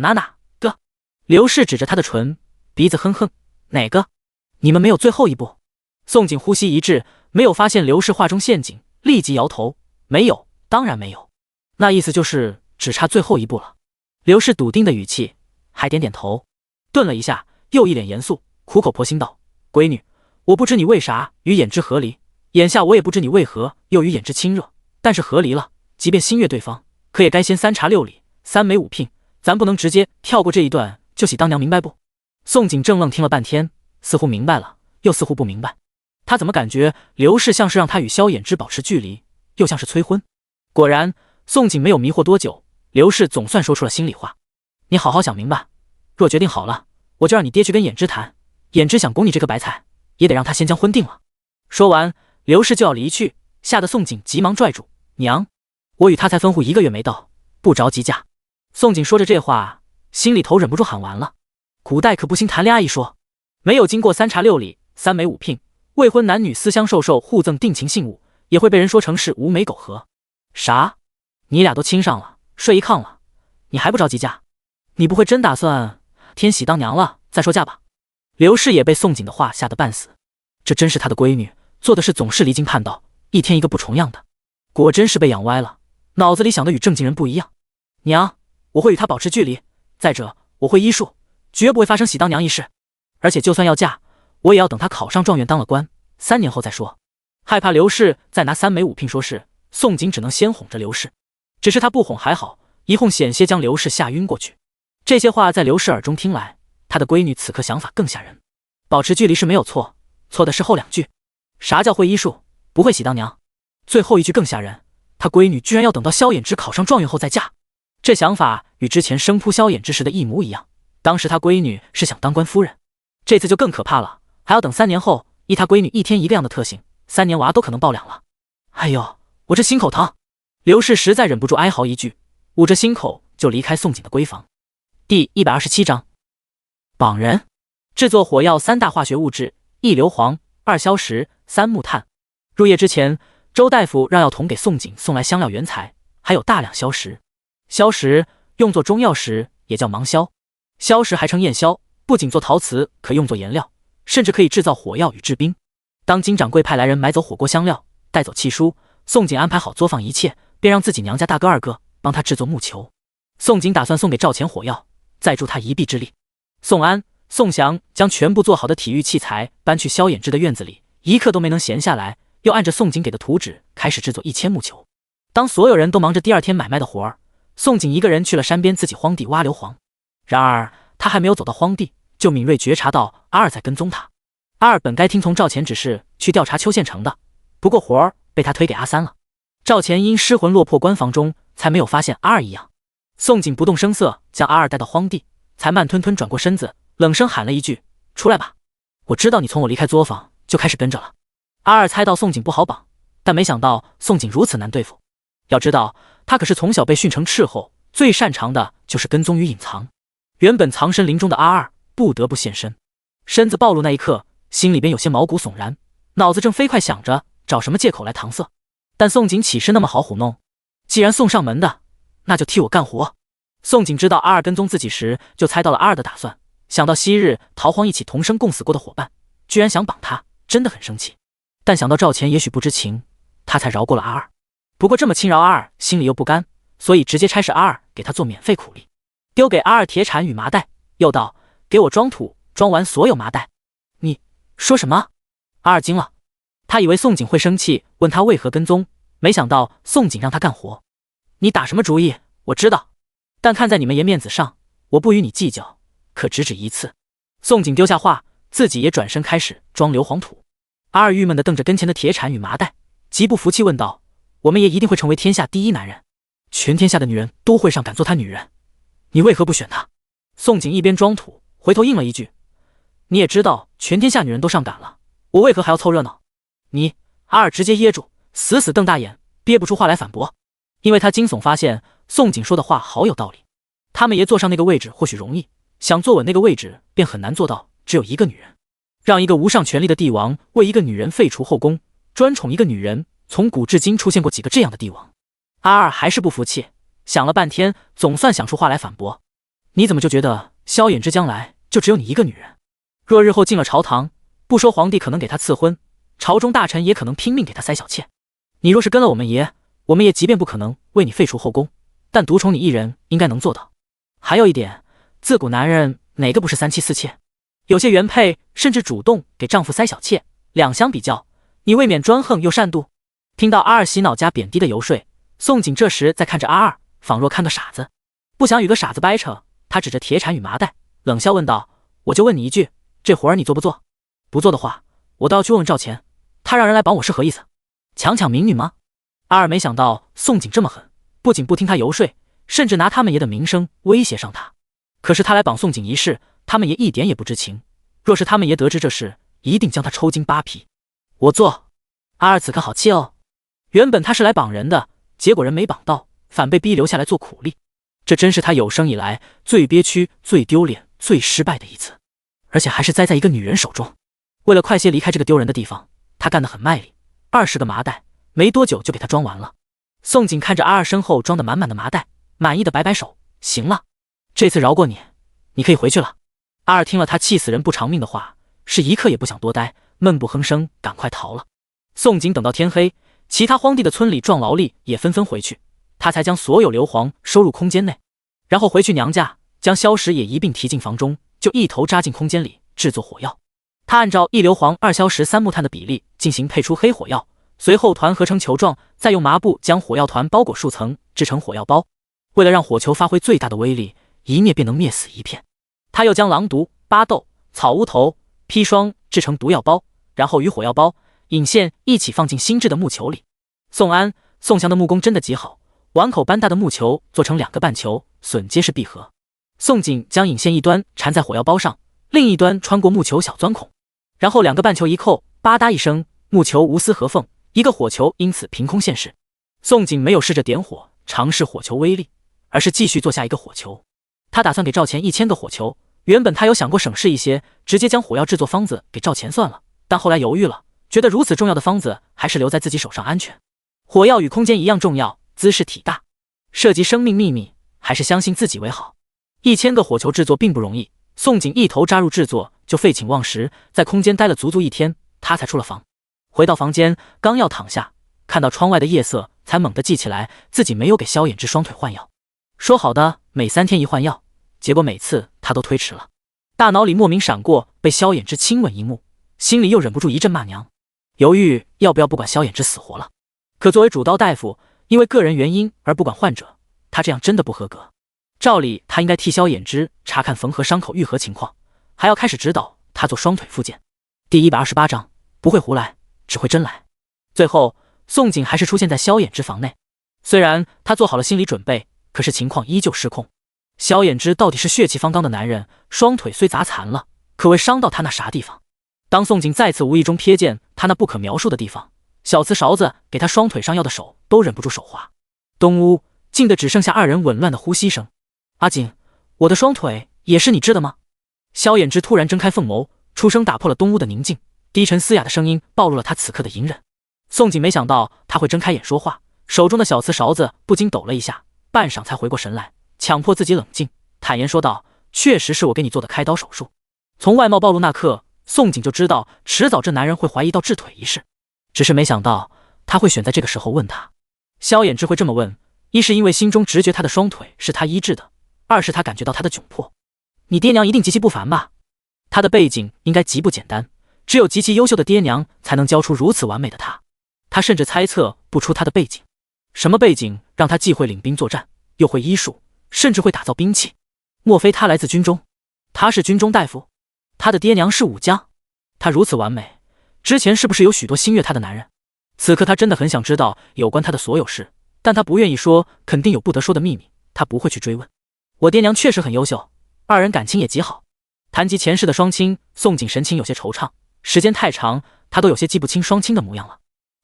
个？刘氏指着他的唇，鼻子哼哼：哪个？你们没有最后一步？宋景呼吸一滞，没有发现刘氏话中陷阱，立即摇头：没有，当然没有。那意思就是只差最后一步了。刘氏笃定的语气，还点点头，顿了一下，又一脸严肃，苦口婆心道：闺女，我不知你为啥与衍之和离，眼下我也不知你为何又与衍之亲热，但是和离了，即便心悦对方，可也该先3查6理，3媒5聘，咱不能直接跳过这一段就喜当娘，明白不？宋景正愣听了半天，似乎明白了，又似乎不明白。他怎么感觉刘氏像是让他与萧衍之保持距离，又像是催婚？果然，宋景没有迷惑多久，刘氏总算说出了心里话：你好好想明白，若决定好了，我就让你爹去跟衍之谈，衍之想拱你这个白菜，也得让他先将婚定了。说完，刘氏就要离去，吓得宋景急忙拽住：娘，我与他才分户1个月没到，不着急嫁。宋景说着这话，心里头忍不住喊完了。古代可不兴谈恋爱一说，没有经过3查6理3媒5聘，未婚男女私相授受互赠定情信物，也会被人说成是无媒苟合。啥？你俩都亲上了，睡一炕了，你还不着急嫁？你不会真打算天喜当娘了再说嫁吧？刘氏也被宋景的话吓得半死，这真是他的闺女，做的事总是离经叛道，一天一个不重样的，果真是被养歪了，脑子里想的与正经人不一样。娘，我会与他保持距离，再者我会医术，绝不会发生喜当娘一事，而且就算要嫁，我也要等他考上状元当了官，3年后再说。害怕刘氏再拿3媒5聘说事，宋景只能先哄着刘氏，只是他不哄还好，一哄险些将刘氏吓晕过去。这些话在刘氏耳中听来，他的闺女此刻想法更吓人。保持距离是没有错，错的是后2句。啥叫会医术，不会喜当娘？最后1句更吓人，他闺女居然要等到萧衍之考上状元后再嫁。这想法与之前生扑萧衍之时的一模一样，当时他闺女是想当官夫人，这次就更可怕了，还要等3年后，依他闺女一天一个样的特性，3年娃都可能抱2了。哎呦，我这心口疼！刘氏实在忍不住哀嚎一句，捂着心口就离开宋景的闺房。第127章，绑人。制作火药3大化学物质：1硫磺、2硝石、3木炭。入夜之前，周大夫让药桶给宋景送来香料原材，还有大量硝石。硝石用作中药时也叫芒硝，硝石还称焰硝，不仅做陶瓷，可用作颜料，甚至可以制造火药与制冰。当金掌柜派来人买走火锅香料，带走契书，宋景安排好作坊一切，便让自己娘家大哥2个帮他制作木球。宋景打算送给赵钱火药，再助他一臂之力。宋安、宋祥将全部做好的体育器材搬去萧衍之的院子里，一刻都没能闲下来，又按着宋景给的图纸开始制作1000木球。当所有人都忙着第2天买卖的活儿，宋景一个人去了山边自己荒地挖硫磺。然而他还没有走到荒地，就敏锐觉察到阿二在跟踪他。阿二本该听从赵钱指示去调查邱县城的，不过活儿被他推给阿三了。赵钱因失魂落魄关房中，才没有发现阿二异样。宋景不动声色将阿二带到荒地，才慢吞吞转过身子，冷声喊了一句：出来吧，我知道你从我离开作坊就开始跟着了。阿二猜到宋景不好绑，但没想到宋景如此难对付。要知道他可是从小被训成斥候，最擅长的就是跟踪与隐藏。原本藏身林中的阿二不得不现身，身子暴露那一刻，心里边有些毛骨悚然，脑子正飞快想着找什么借口来搪塞。但宋景岂是那么好糊弄？既然送上门的，那就替我干活。宋景知道阿二跟踪自己时，就猜到了阿二的打算，想到昔日逃荒一起同生共死过的伙伴，居然想绑他，真的很生气。但想到赵钱也许不知情，他才饶过了阿二。不过这么轻饶阿二，心里又不甘，所以直接差使阿二给他做免费苦力，丢给阿二铁铲与麻袋，又道：给我装土，装完所有麻袋。你说什么？阿二惊了，他以为宋景会生气，问他为何跟踪，没想到宋景让他干活。你打什么主意？我知道，但看在你们爷面子上，我不与你计较，可只一次。宋景丢下话，自己也转身开始装硫磺土。阿二郁闷地瞪着跟前的铁铲与麻袋，极不服气问道：“我们爷一定会成为天下第一男人，全天下的女人都会上敢做他女人，你为何不选他？”宋景一边装土，回头应了一句：“你也知道全天下女人都上赶了，我为何还要凑热闹？”你阿二直接噎住，死死瞪大眼，憋不出话来反驳，因为他惊悚发现宋景说的话好有道理。他们爷坐上那个位置或许容易，想坐稳那个位置便很难做到。只有一个女人，让一个无上权力的帝王为一个女人废除后宫，专宠一个女人，从古至今出现过几个这样的帝王？阿二还是不服气，想了半天，总算想出话来反驳：“你怎么就觉得萧衍之将来就只有你一个女人？若日后进了朝堂，不说皇帝可能给他赐婚，朝中大臣也可能拼命给他塞小妾。你若是跟了我们爷即便不可能为你废除后宫，但独宠你一人应该能做到。还有一点，自古男人哪个不是三妻四妾？有些原配甚至主动给丈夫塞小妾，两相比较，你未免专横又善妒。”听到阿二洗脑加贬低的游说，宋景这时在看着阿二，仿若看个傻子，不想与个傻子掰扯。他指着铁铲与麻袋，冷笑问道：“我就问你一句，这活儿你做不做？不做的话，我倒要去问问赵钱，他让人来绑我是何意思？抢民女吗？”阿二没想到宋景这么狠，不仅不听他游说，甚至拿他们爷的名声威胁上他。可是他来绑宋景一事，他们爷一点也不知情。若是他们爷得知这事，一定将他抽筋扒皮。我做。阿二此刻好气哦，原本他是来绑人的，结果人没绑到，反被逼留下来做苦力。这真是他有生以来最憋屈、最丢脸、最失败的一次，而且还是栽在一个女人手中。为了快些离开这个丢人的地方，他干得很卖力，20个麻袋没多久就给他装完了。宋景看着阿二身后装得满满的麻袋，满意的摆摆手：“行了，这次饶过你，你可以回去了。”阿二听了他气死人不偿命的话，是一刻也不想多待，闷不哼声赶快逃了。宋景等到天黑，其他荒地的村里壮劳力也纷纷回去，他才将所有硫磺收入空间内，然后回去娘家，将硝石也一并提进房中，就一头扎进空间里制作火药。他按照1硫磺2硝石3木炭的比例进行配出黑火药，随后团合成球状，再用麻布将火药团包裹数层，制成火药包。为了让火球发挥最大的威力，一灭便能灭死一片，他又将狼毒、巴豆、草乌头、砒霜制成毒药包，然后与火药包、引线一起放进新制的木球里。宋安、宋祥的木工真的极好，碗口般大的木球做成2个半球，榫结实闭合。宋景将引线一端缠在火药包上，另一端穿过木球小钻孔，然后2个半球一扣，吧嗒一声，木球无丝合缝，一个火球因此凭空现世。宋景没有试着点火尝试火球威力，而是继续做下一个火球。他打算给赵钱1000个火球，原本他有想过省事一些，直接将火药制作方子给赵钱算了，但后来犹豫了，觉得如此重要的方子还是留在自己手上安全。火药与空间一样重要，姿势体大，涉及生命秘密，还是相信自己为好。1000个火球制作并不容易，宋景一头扎入制作就废寝忘食，在空间待了足足1天，他才出了房。回到房间，刚要躺下，看到窗外的夜色，才猛地记起来自己没有给萧衍之双腿换药。说好的每3天一换药，结果每次他都推迟了。大脑里莫名闪过被萧衍之亲吻一幕，心里又忍不住一阵骂娘，犹豫要不要不管萧衍之死活了。可作为主刀大夫，因为个人原因而不管患者，他这样真的不合格。照理他应该替萧衍之查看缝合伤口愈合情况，还要开始指导他做双腿复健。第128章，不会胡来，只会真来。最后宋景还是出现在萧衍之房内，虽然他做好了心理准备，可是情况依旧失控。萧衍之到底是血气方刚的男人，双腿虽砸残了，可未伤到他那啥地方。当宋景再次无意中瞥见他那不可描述的地方，小瓷勺子给他双腿上药的手都忍不住手滑。东屋静得只剩下2人紊乱的呼吸声。阿景，我的双腿也是你织的吗？萧衍之突然睁开凤眸，出声打破了东屋的宁静，低沉嘶哑的声音暴露了他此刻的隐忍。宋景没想到他会睁开眼说话，手中的小瓷勺子不禁抖了一下，半晌才回过神来，强迫自己冷静，坦言说道：“确实是我给你做的开刀手术。”从外貌暴露那刻，宋景就知道迟早这男人会怀疑到治腿一事，只是没想到他会选在这个时候问他。萧衍之会这么问，一是因为心中直觉他的双腿是他医治的，二是他感觉到他的窘迫。你爹娘一定极其不凡吧？他的背景应该极不简单，只有极其优秀的爹娘才能教出如此完美的他。他甚至猜测不出他的背景，什么背景让他既会领兵作战，又会医术，甚至会打造兵器？莫非他来自军中？他是军中大夫？他他的爹娘是武将，他如此完美，之前是不是有许多心悦他的男人？此刻他真的很想知道有关他的所有事，但他不愿意说，肯定有不得说的秘密，他不会去追问。我爹娘确实很优秀，二人感情也极好。谈及前世的双亲，宋景神情有些惆怅，时间太长，他都有些记不清双亲的模样了。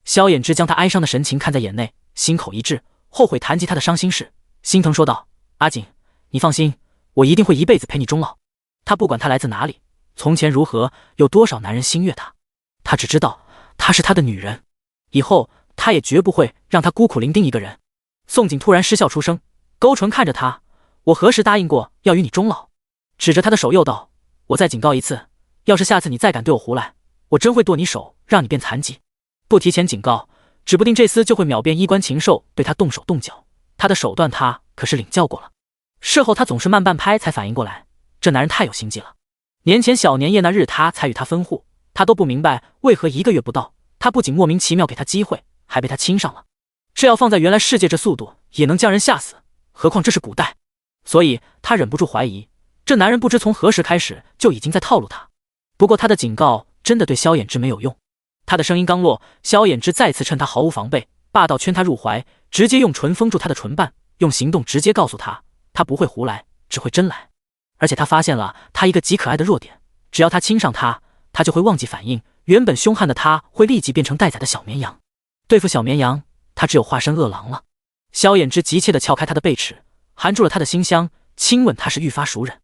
萧衍之将他哀伤的神情看在眼内，心口一滞，后悔谈及他的伤心事，心疼说道：阿锦，你放心，我一定会一辈子陪你终老。他不管他来自哪里，从前如何，有多少男人心悦他，他只知道她是他的女人，以后他也绝不会让她孤苦伶仃一个人。宋景突然失笑出声，勾唇看着他：我何时答应过要与你终老？指着他的手又道：我再警告一次，要是下次你再敢对我胡来，我真会剁你手，让你变残疾。不提前警告，指不定这厮就会秒变衣冠禽兽，对他动手动脚。他的手段他可是领教过了。事后他总是慢半拍才反应过来，这男人太有心计了。年前小年夜那日他才与他分户，他都不明白为何1个月不到，他不仅莫名其妙给他机会，还被他亲上了。这要放在原来世界，这速度也能将人吓死，何况这是古代。所以他忍不住怀疑，这男人不知从何时开始就已经在套路他。不过他的警告真的对萧衍之没有用。他的声音刚落，萧衍之再次趁他毫无防备，霸道圈他入怀，直接用唇封住他的唇瓣，用行动直接告诉他，他不会胡来，只会真来。而且他发现了他一个极可爱的弱点，只要他亲上他，他就会忘记反应，原本凶悍的他会立即变成待宰的小绵羊。对付小绵羊，他只有化身饿狼了。萧衍之急切地撬开他的背齿，含住了他的馨香，亲吻他是愈发熟稔。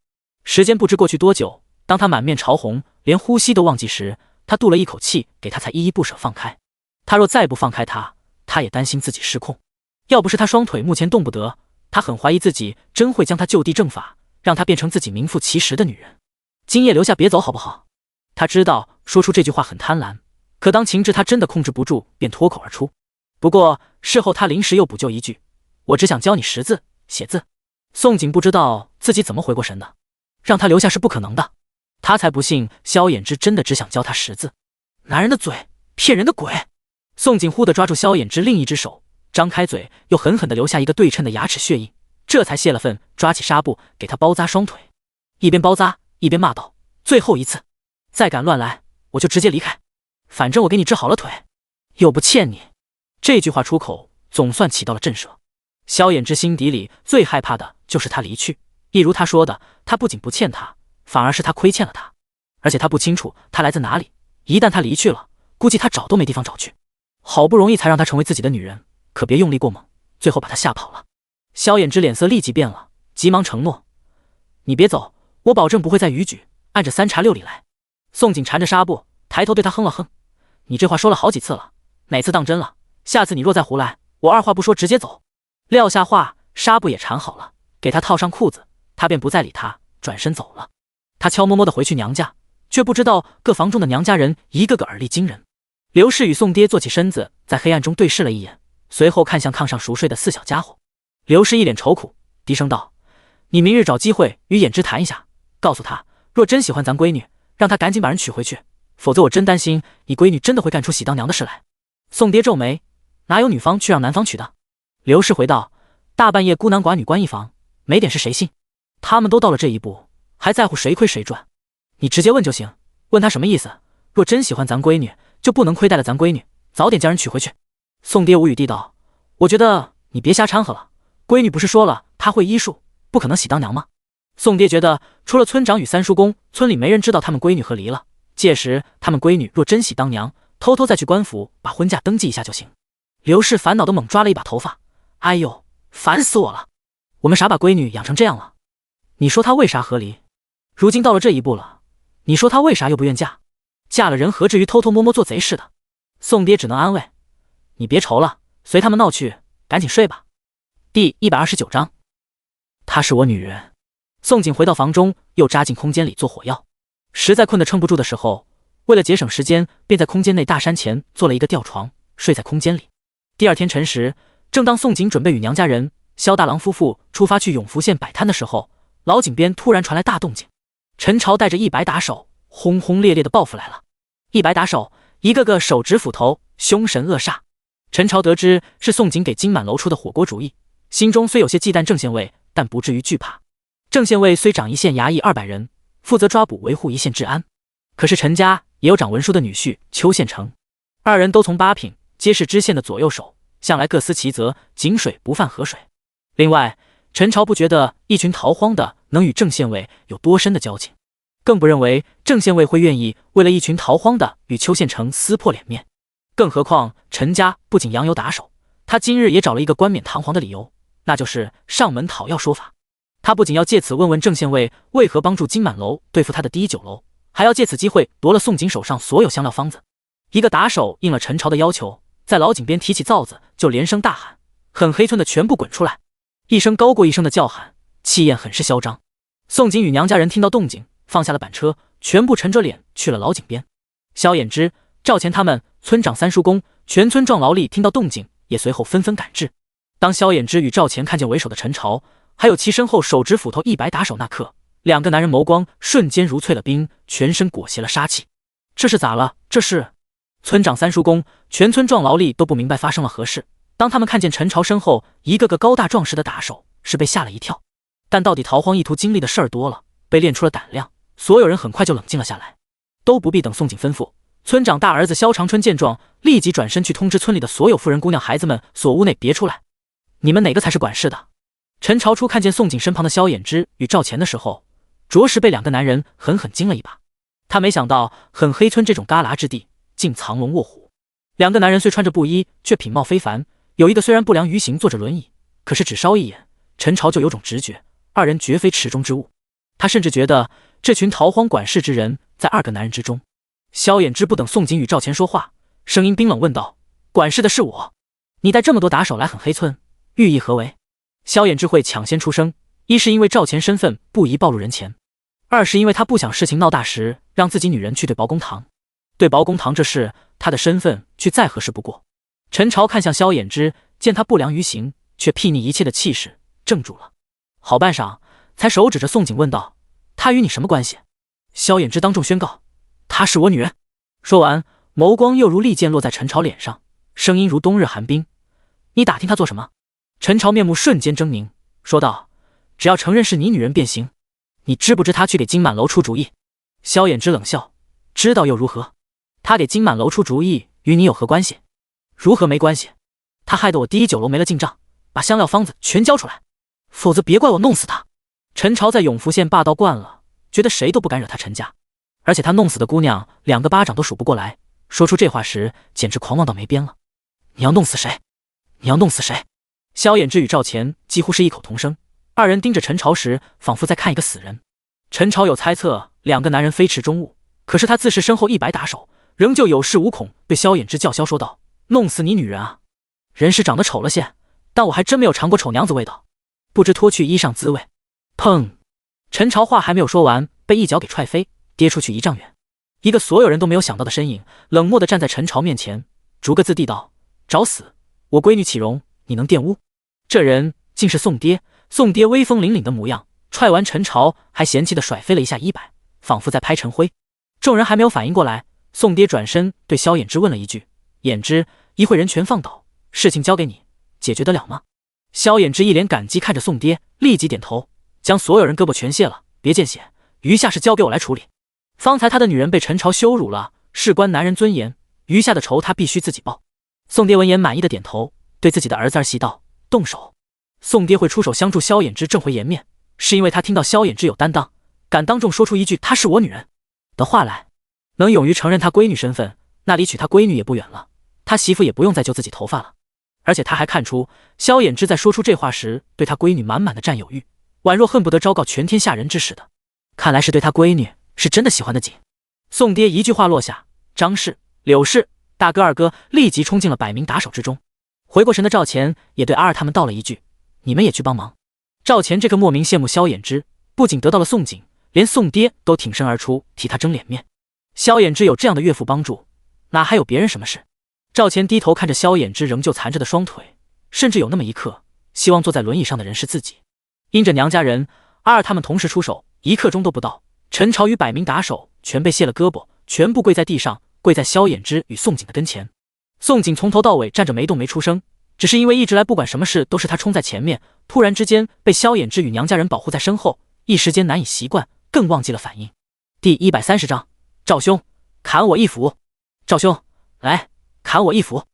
时间不知过去多久，当他满面潮红，连呼吸都忘记时，他吐了一口气，给他才依依不舍放开。他若再不放开他，他也担心自己失控。要不是他双腿目前动不得，他很怀疑自己真会将他就地正法，让他变成自己名副其实的女人。今夜留下别走好不好？他知道说出这句话很贪婪，可当情至他真的控制不住，便脱口而出。不过事后他临时又补救一句：我只想教你识字写字。宋景不知道自己怎么回过神的，让他留下是不可能的。他才不信萧衍之真的只想教他识字。男人的嘴，骗人的鬼。宋景忽地抓住萧衍之另一只手，张开嘴，又狠狠地留下一个对称的牙齿血印，这才泄了愤，抓起纱布给他包扎双腿，一边包扎一边骂道：最后一次，再敢乱来，我就直接离开，反正我给你治好了腿，又不欠你。这句话出口，总算起到了震慑。萧衍之心底里最害怕的就是他离去，一如他说的，他不仅不欠他，反而是他亏欠了他。而且他不清楚他来自哪里，一旦他离去了，估计他找都没地方找去。好不容易才让他成为自己的女人，可别用力过猛，最后把他吓跑了。萧衍之脸色立即变了，急忙承诺：你别走，我保证不会再逾矩，按着3茶6理来。宋景缠着纱布，抬头对他哼了哼：你这话说了好几次了，哪次当真了？下次你若再胡来，我二话不说直接走。撂下话，纱布也缠好了，给他套上裤子，他便不再理他，转身走了。他悄摸摸地回去娘家，却不知道各房中的娘家人一个个耳力惊人。刘氏与宋爹坐起身子，在黑暗中对视了一眼，随后看向炕上熟睡的4小家伙。刘氏一脸愁苦，低声道：你明日找机会与衍之谈一下，告诉他若真喜欢咱闺女，让他赶紧把人娶回去，否则我真担心你闺女真的会干出喜当娘的事来。宋爹皱眉：哪有女方去让男方娶的？刘氏回道：大半夜孤男寡女关一房，没点事谁信？他们都到了这一步，还在乎谁亏谁赚？你直接问就行，问他什么意思，若真喜欢咱闺女，就不能亏待了咱闺女，早点将人娶回去。宋爹无语地道：我觉得你别瞎掺和了，闺女不是说了她会医术，不可能喜当娘吗？宋爹觉得除了村长与三叔公，村里没人知道他们闺女和离了，届时他们闺女若真喜当娘，偷偷再去官府把婚嫁登记一下就行。刘氏烦恼地猛抓了一把头发：哎呦，烦死我了，我们傻把闺女养成这样了，你说她为啥和离？如今到了这一步了，你说她为啥又不愿嫁？嫁了人何至于偷偷摸摸做贼似的？宋爹只能安慰：你别愁了，随他们闹去，赶紧睡吧。第129章，她是我女人。宋景回到房中，又扎进空间里做火药，实在困得撑不住的时候，为了节省时间，便在空间内大山前做了一个吊床，睡在空间里。第二天辰时，正当宋景准备与娘家人萧大郎夫妇出发去永福县摆摊的时候，老井边突然传来大动静，陈朝带着100打手轰轰烈烈地报复来了。100打手一个个手执斧头，凶神恶煞。陈朝得知是宋景给金满楼出的火锅主意，心中虽有些忌惮郑县尉，但不至于惧怕。郑县尉虽掌一县衙役200人，负责抓捕维护一县治安，可是陈家也有长文书的女婿邱宪成，二人都从八品，皆是知县的左右手，向来各司其责，井水不犯河水。另外，陈朝不觉得一群逃荒的能与郑县尉有多深的交情，更不认为郑县尉会愿意为了一群逃荒的与邱县成撕破脸面。更何况陈家不仅杨由打手，他今日也找了一个冠冕堂皇的理由，那就是上门讨要说法。他不仅要借此问问郑县尉为何帮助金满楼对付他的第一酒楼，还要借此机会夺了宋景手上所有香料方子。一个打手应了陈朝的要求，在老井边提起灶子就连声大喊：“很黑村的全部滚出来！”一声高过一声的叫喊，气焰很是嚣张。宋景与娘家人听到动静，放下了板车，全部沉着脸去了老井边。萧衍之、赵钱他们、村长三叔公、全村壮劳力听到动静，也随后纷纷赶至。当萧衍之与赵钱看见为首的陈朝，还有其身后手执斧头一百打手那刻，两个男人眸光瞬间如淬了冰，全身裹挟了杀气。这是咋了？这是……村长三叔公、全村壮劳力都不明白发生了何事。当他们看见陈朝身后一个个高大壮实的打手，是被吓了一跳。但到底逃荒意图经历的事儿多了，被练出了胆量，所有人很快就冷静了下来，都不必等宋景吩咐。村长大儿子萧长春见状，立即转身去通知村里的所有妇人姑娘孩子们，所屋内别出来。你们哪个才是管事的？陈朝初看见宋景身旁的萧衍之与赵钱的时候，着实被两个男人狠狠惊了一把。他没想到很黑村这种旮旯之地竟藏龙卧虎。两个男人虽穿着布衣，却品貌非凡。有一个虽然不良于行，坐着轮椅，可是只稍一眼，陈朝就有种直觉，二人绝非池中之物。他甚至觉得这群逃荒管事之人在二个男人之中。萧衍之不等宋景与赵钱说话，声音冰冷问道：“管事的是我，你带这么多打手来很黑村，寓意何为？”萧衍之会抢先出声，一是因为赵钱身份不宜暴露人前，二是因为他不想事情闹大时让自己女人去对保公堂。对保公堂这事，他的身份去再合适不过。陈朝看向萧衍之，见他不良于行，却睥睨一切的气势怔住了。好半晌，才手指着宋景问道：“他与你什么关系？”萧衍之当众宣告：“她是我女人。”说完，眸光又如利剑落在陈朝脸上，声音如冬日寒冰：“你打听她做什么？”陈朝面目瞬间狰狞，说道：“只要承认是你女人便行。你知不知她去给金满楼出主意？”萧衍之冷笑：“知道又如何？他给金满楼出主意与你有何关系？”“如何没关系？他害得我第一酒楼没了进账，把香料方子全交出来，否则别怪我弄死他。”陈朝在永福县霸道惯了，觉得谁都不敢惹他陈家，而且他弄死的姑娘两个巴掌都数不过来，说出这话时简直狂妄到没边了。“你要弄死谁？你要弄死谁？”萧衍之与赵钱几乎是异口同声，二人盯着陈朝时仿佛在看一个死人。陈朝有猜测两个男人非池中物，可是他自恃身后100打手，仍旧有恃无恐，对萧衍之叫嚣说道：“弄死你女人啊！人是长得丑了些，但我还真没有尝过丑娘子味道，不知脱去衣裳滋味。”砰！陈朝话还没有说完，被一脚给踹飞，跌出去1丈远。一个所有人都没有想到的身影，冷漠地站在陈朝面前，逐个字地道：“找死！我闺女岂容你能玷污？”这人竟是宋爹。宋爹威风凛凛的模样，踹完陈朝还嫌弃地甩飞了一下衣摆，仿佛在拍陈辉。众人还没有反应过来，宋爹转身对萧衍之问了一句：“衍之，一会人全放倒，事情交给你，解决得了吗？”萧衍之一脸感激看着宋爹，立即点头，将所有人胳膊全卸了，别见血，余下事交给我来处理。方才他的女人被陈朝羞辱了，事关男人尊严，余下的仇他必须自己报。宋爹闻言满意的点头，对自己的儿子儿媳道：“动手。”宋爹会出手相助萧衍之挣回颜面，是因为他听到萧衍之有担当，敢当众说出一句她是我女人的话来，能勇于承认他闺女身份，那离娶他闺女也不远了，他媳妇也不用再揪自己头发了。而且他还看出萧衍之在说出这话时对他闺女满满的占有欲，宛若恨不得昭告全天下人之似的，看来是对他闺女是真的喜欢得紧。宋爹一句话落下，张氏、柳氏、大哥二哥立即冲进了100名打手之中。回过神的赵钱也对阿二他们道了一句：“你们也去帮忙。”赵钱这个莫名羡慕萧衍之，不仅得到了宋景，连宋爹都挺身而出替他争脸面。萧衍之有这样的岳父帮助，哪还有别人什么事？赵钱低头看着萧衍之仍旧残着的双腿，甚至有那么一刻希望坐在轮椅上的人是自己。因着娘家人，阿二他们同时出手，1刻钟都不到，陈朝与100名打手全被卸了胳膊，全部跪在地上，跪在萧衍之与宋景的跟前。宋景从头到尾站着没动没出声，只是因为一直来不管什么事都是他冲在前面，突然之间被萧衍之与娘家人保护在身后，一时间难以习惯，更忘记了反应。第130章赵兄，砍我一斧！赵兄，来，砍我一斧！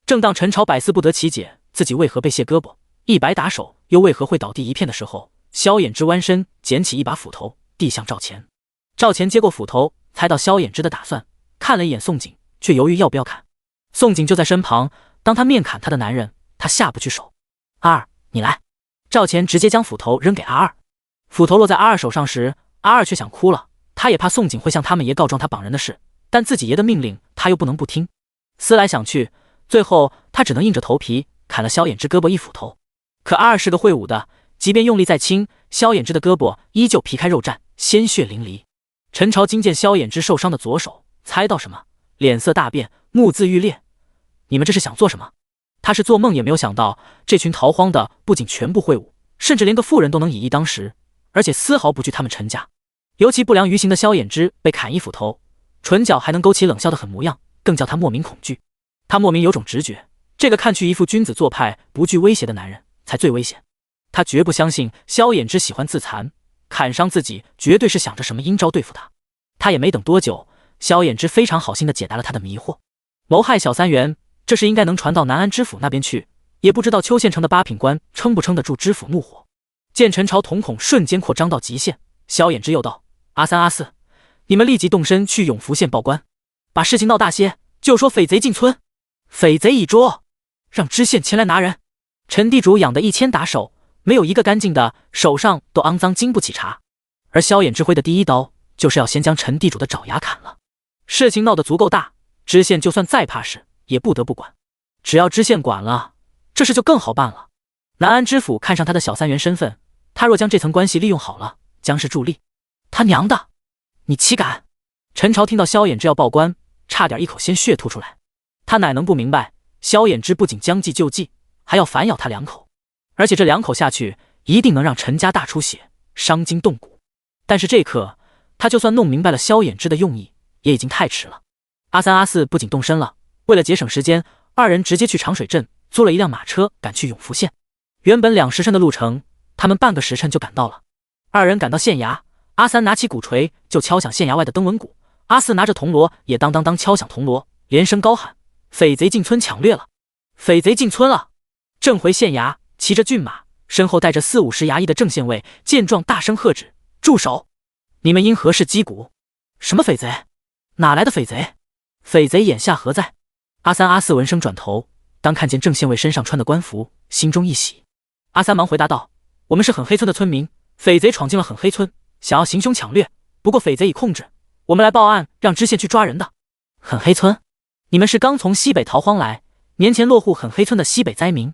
正当陈朝百思不得其解，自己为何被卸胳膊，一百打手又为何会倒地一片的时候，萧衍之弯身捡起一把斧头，递向赵钱。赵钱接过斧头，猜到萧衍之的打算，看了一眼宋景，却犹豫要不要砍。宋景就在身旁，当他面砍他的男人，他下不去手。阿二，你来！赵钱直接将斧头扔给阿二。斧头落在阿二手上时，阿二却想哭了。他也怕宋景会向他们爷告状他绑人的事，但自己爷的命令他又不能不听。思来想去，最后他只能硬着头皮砍了萧衍之胳膊一斧头。可阿二是个会武的，即便用力再轻，萧衍之的胳膊依旧皮开肉绽，鲜血淋漓。陈朝惊见萧衍之受伤的左手，猜到什么，脸色大变，目眦欲裂。你们这是想做什么？他是做梦也没有想到，这群逃荒的不仅全部会武，甚至连个妇人都能以一当十，而且丝毫不惧他们陈家。尤其不良于行的萧衍之被砍一斧头，唇角还能勾起冷笑的狠模样，更叫他莫名恐惧。他莫名有种直觉，这个看去一副君子做派、不惧威胁的男人才最危险。他绝不相信萧衍之喜欢自残，砍伤自己绝对是想着什么阴招对付他。他也没等多久，萧衍之非常好心地解答了他的迷惑。谋害小三元，这事应该能传到南安知府那边去，也不知道邱县城的八品官撑不撑得住知府怒火。见陈朝瞳孔瞬间扩张到极限，萧衍之又道：阿三阿四，你们立即动身去永福县报官，把事情闹大些，就说匪贼进村，匪贼已捉，让知县前来拿人。陈地主养的1000打手，没有一个干净的，手上都肮脏经不起查。而萧衍之挥的第一刀，就是要先将陈地主的爪牙砍了。事情闹得足够大，知县就算再怕事，也不得不管。只要知县管了，这事就更好办了。南安知府看上他的小三元身份，他若将这层关系利用好了，将是助力。他娘的，你岂敢！陈朝听到萧衍之要报官，差点一口鲜血吐出来。他哪能不明白，萧衍之不仅将计就计，还要反咬他2口，而且这2口下去，一定能让陈家大出血，伤筋动骨。但是这刻，他就算弄明白了萧衍之的用意，也已经太迟了。阿三阿四不仅动身了，为了节省时间，2人直接去长水镇租了一辆马车，赶去永福县。原本2时辰的路程，他们半个时辰就赶到了。2人赶到县衙，阿三拿起鼓槌就敲响县衙外的登闻鼓，阿四拿着铜锣也当当当敲响铜锣，连声高喊：匪贼进村抢掠了！匪贼进村了！正回县衙，骑着骏马，身后带着40-50衙役的郑县尉见状大声喝止：住手！你们因何事击鼓？什么匪贼？哪来的匪贼？匪贼眼下何在？阿三阿四闻声转头，当看见郑县尉身上穿的官服，心中一喜。阿三忙回答道：我们是狠黑村的村民，匪贼闯进了狠黑村，想要行凶抢掠，不过匪贼已控制，我们来报案，让知县去抓人的。狠黑村？你们是刚从西北逃荒来，年前落户狠黑村的西北灾民？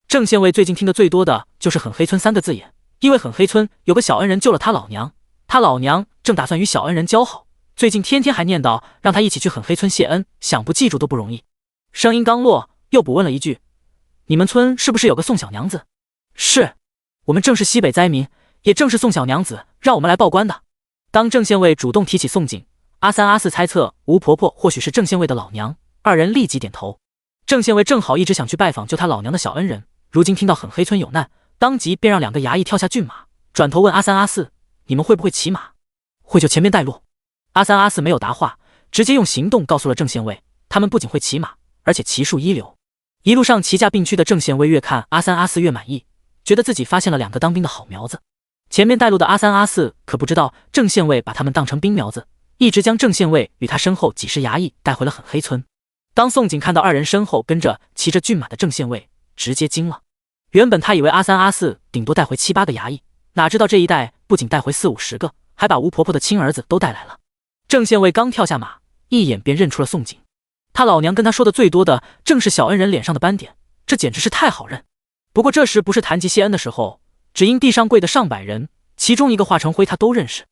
郑县尉最近听得最多的就是狠黑村3个字眼，因为狠黑村有个小恩人救了他老娘，他老娘正打算与小恩人交好，最近天天还念叨让他一起去狠黑村谢恩，想不记住都不容易。声音刚落，又补问了一句：你们村是不是有个宋小娘子？是，我们正是西北灾民，也正是宋小娘子让我们来报官的。当郑县尉主动提起宋景，阿三阿四猜测吴婆婆或许是郑县尉的老娘，2人立即点头。郑县尉正好一直想去拜访救他老娘的小恩人，如今听到狠黑村有难，当即便让2个衙役跳下骏马，转头问阿三阿四：你们会不会骑马？会就前面带路。阿三阿四没有答话，直接用行动告诉了郑县尉，他们不仅会骑马，而且骑术一流。一路上骑驾并驱的郑县尉越看阿三阿四越满意，觉得自己发现了2个当兵的好苗子。前面带路的阿三阿四可不知道郑县尉把他们当成兵苗子，一直将郑县尉与他身后几十衙役带回了狠黑村。当宋景看到2人身后跟着骑着骏马的郑县尉，直接惊了。原本他以为阿三阿四顶多带回7-8个衙役，哪知道这一带不仅带回40-50个，还把吴婆婆的亲儿子都带来了。郑县尉刚跳下马，一眼便认出了宋景。他老娘跟他说的最多的正是小恩人脸上的斑点，这简直是太好认。不过这时不是谈及谢恩的时候，只因地上跪的上百人，其中一个华成辉他都认识，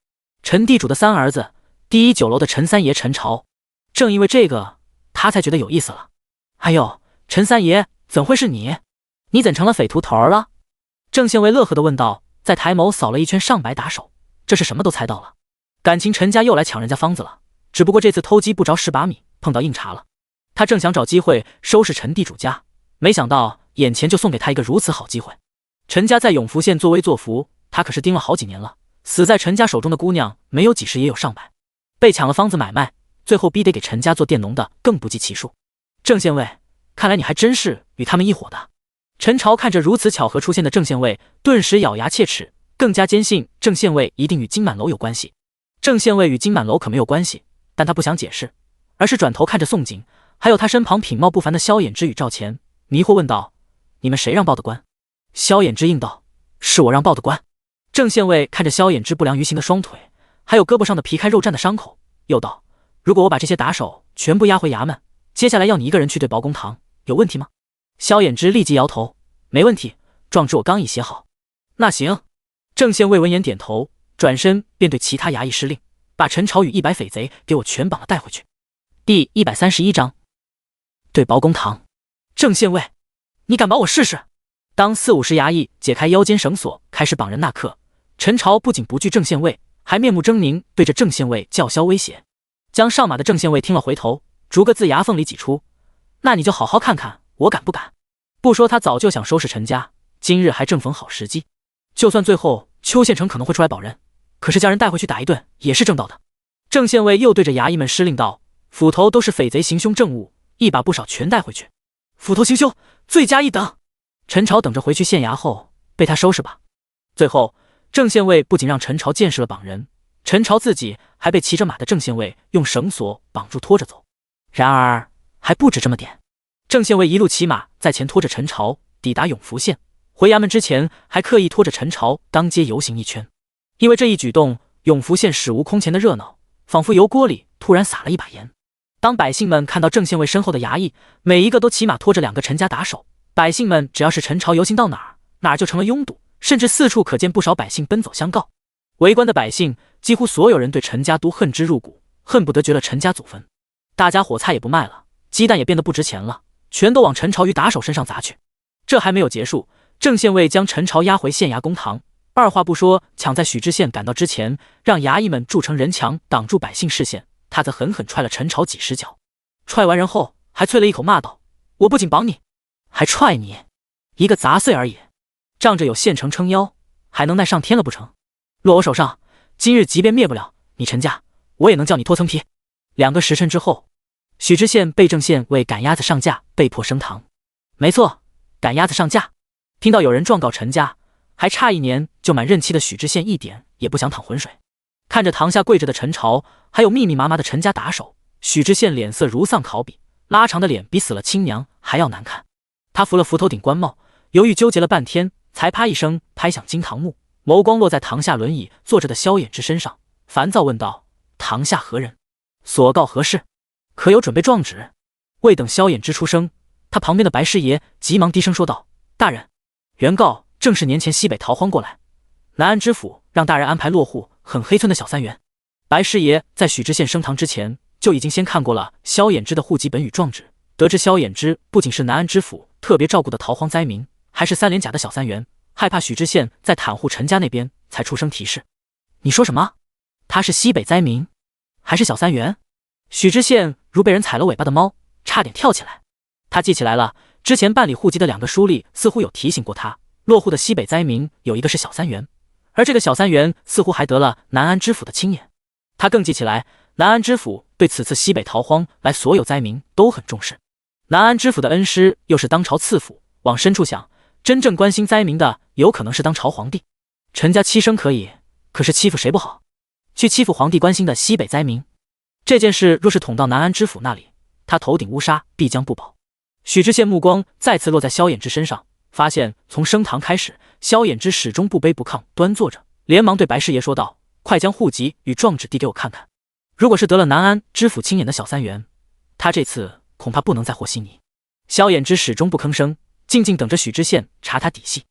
陈地主的3儿子，第一酒楼的陈三爷陈朝。正因为这个，他才觉得有意思了。哎呦，陈三爷，怎会是你？你怎成了匪徒头儿了？郑县尉乐呵地问道，在抬眸扫了一圈上百打手，这是什么都猜到了。感情陈家又来抢人家方子了，只不过这次偷鸡不着蚀把米，碰到硬茬了。他正想找机会收拾陈地主家，没想到眼前就送给他一个如此好机会。陈家在永福县作威作福，他可是盯了好几年了，死在陈家手中的姑娘没有几十也有上百。被抢了方子买卖，最后逼得给陈家做佃农的更不计其数。郑县尉，看来你还真是与他们一伙的。陈朝看着如此巧合出现的郑县尉，顿时咬牙切齿，更加坚信郑县尉一定与金满楼有关系。郑县尉与金满楼可没有关系，但他不想解释，而是转头看着宋景，还有他身旁品貌不凡的萧衍之与赵钱，迷惑问道：“你们谁让报的官？”萧衍之应道：“是我让报的官。”郑县尉看着萧衍之不良于行的双腿，还有胳膊上的皮开肉绽的伤口，又道：“如果我把这些打手全部押回衙门，接下来要你一个人去对保公堂，有问题吗？”萧衍之立即摇头：“没问题，状纸我刚已写好。”那行。郑县尉闻言点头，转身便对其他衙役施令，把陈朝与100匪贼给我全绑了带回去。第131章，对保公堂。郑县尉，你敢保我试试？当40-50衙役解开腰间绳索开始绑人那刻，陈朝不仅不惧郑县尉，还面目狰狞对着郑县尉叫嚣威胁。将上马的郑县尉听了回头，逐个自牙缝里挤出：“那你就好好看看我敢不敢。”不说他早就想收拾陈家，今日还正逢好时机。就算最后邱县城可能会出来保人，可是将人带回去打一顿也是正道的。郑县尉又对着衙役们施令道：“斧头都是匪贼行凶证物，一把不少全带回去。斧头行凶，罪加一等。”陈朝等着回去县衙后被他收拾吧。最后，郑县尉不仅让陈朝见识了绑人，陈朝自己还被骑着马的郑县尉用绳索绑住拖着走。然而还不止这么点，郑县尉一路骑马在前拖着陈朝抵达永福县，回衙门之前还刻意拖着陈朝当街游行一圈。因为这一举动，永福县史无空前的热闹，仿佛油锅里突然撒了一把盐。当百姓们看到郑县尉身后的衙役每一个都骑马拖着2个陈家打手，百姓们只要是陈朝游行到哪儿，哪儿就成了拥堵，甚至四处可见不少百姓奔走相告。围观的百姓几乎所有人对陈家都恨之入骨，恨不得绝了陈家祖坟。大家伙菜也不卖了，鸡蛋也变得不值钱了，全都往陈朝与打手身上砸去。这还没有结束，郑县尉将陈朝押回县衙公堂，二话不说，抢在许知县赶到之前，让衙役们筑成人墙挡住百姓视线，他则狠狠踹了陈朝几十脚。踹完人后，还啐了一口，骂道：“我不仅绑你，还踹你，一个杂碎而已，仗着有县城撑腰，还能耐上天了不成？落我手上，今日即便灭不了你陈家，我也能叫你脱层皮。”2个时辰之后，许知县被郑县尉赶鸭子上架，被迫升堂。没错，赶鸭子上架。听到有人状告陈家，还差1年就满任期的许知县一点也不想淌浑水。看着堂下跪着的陈朝，还有密密麻麻的陈家打手，许知县脸色如丧考妣，拉长的脸比死了亲娘还要难看。他扶了扶头顶官帽，犹豫纠结了半天，才啪一声拍响金堂木，眸光落在堂下轮椅坐着的萧衍之身上，烦躁问道：“堂下何人？所告何事？可有准备状纸？”未等萧衍之出声，他旁边的白师爷急忙低声说道：“大人，原告正是年前西北逃荒过来，南安知府让大人安排落户很黑村的小三元。”白师爷在许知县升堂之前就已经先看过了萧衍之的户籍本与状纸，得知萧衍之不仅是南安知府特别照顾的逃荒灾民，还是3连甲的小三元，害怕许知县在袒护陈家那边，才出声提示。“你说什么？他是西北灾民，还是小三元？”许知县如被人踩了尾巴的猫，差点跳起来。他记起来了，之前办理户籍的2个书吏似乎有提醒过他，落户的西北灾民有一个是小三元，而这个小三元似乎还得了南安知府的青眼。他更记起来，南安知府对此次西北逃荒来所有灾民都很重视。南安知府的恩师又是当朝赐府，往深处想，真正关心灾民的有可能是当朝皇帝。陈家欺生可以，可是欺负谁不好？去欺负皇帝关心的西北灾民，这件事若是捅到南安知府那里，他头顶乌纱必将不保。许知县目光再次落在萧衍之身上，发现从升堂开始，萧衍之始终不卑不亢，端坐着，连忙对白师爷说道：“快将户籍与状纸递给我看看。如果是得了南安知府青眼的小三元，他这次恐怕不能再和稀泥。”萧衍之始终不吭声，静静等着许知县查他底细。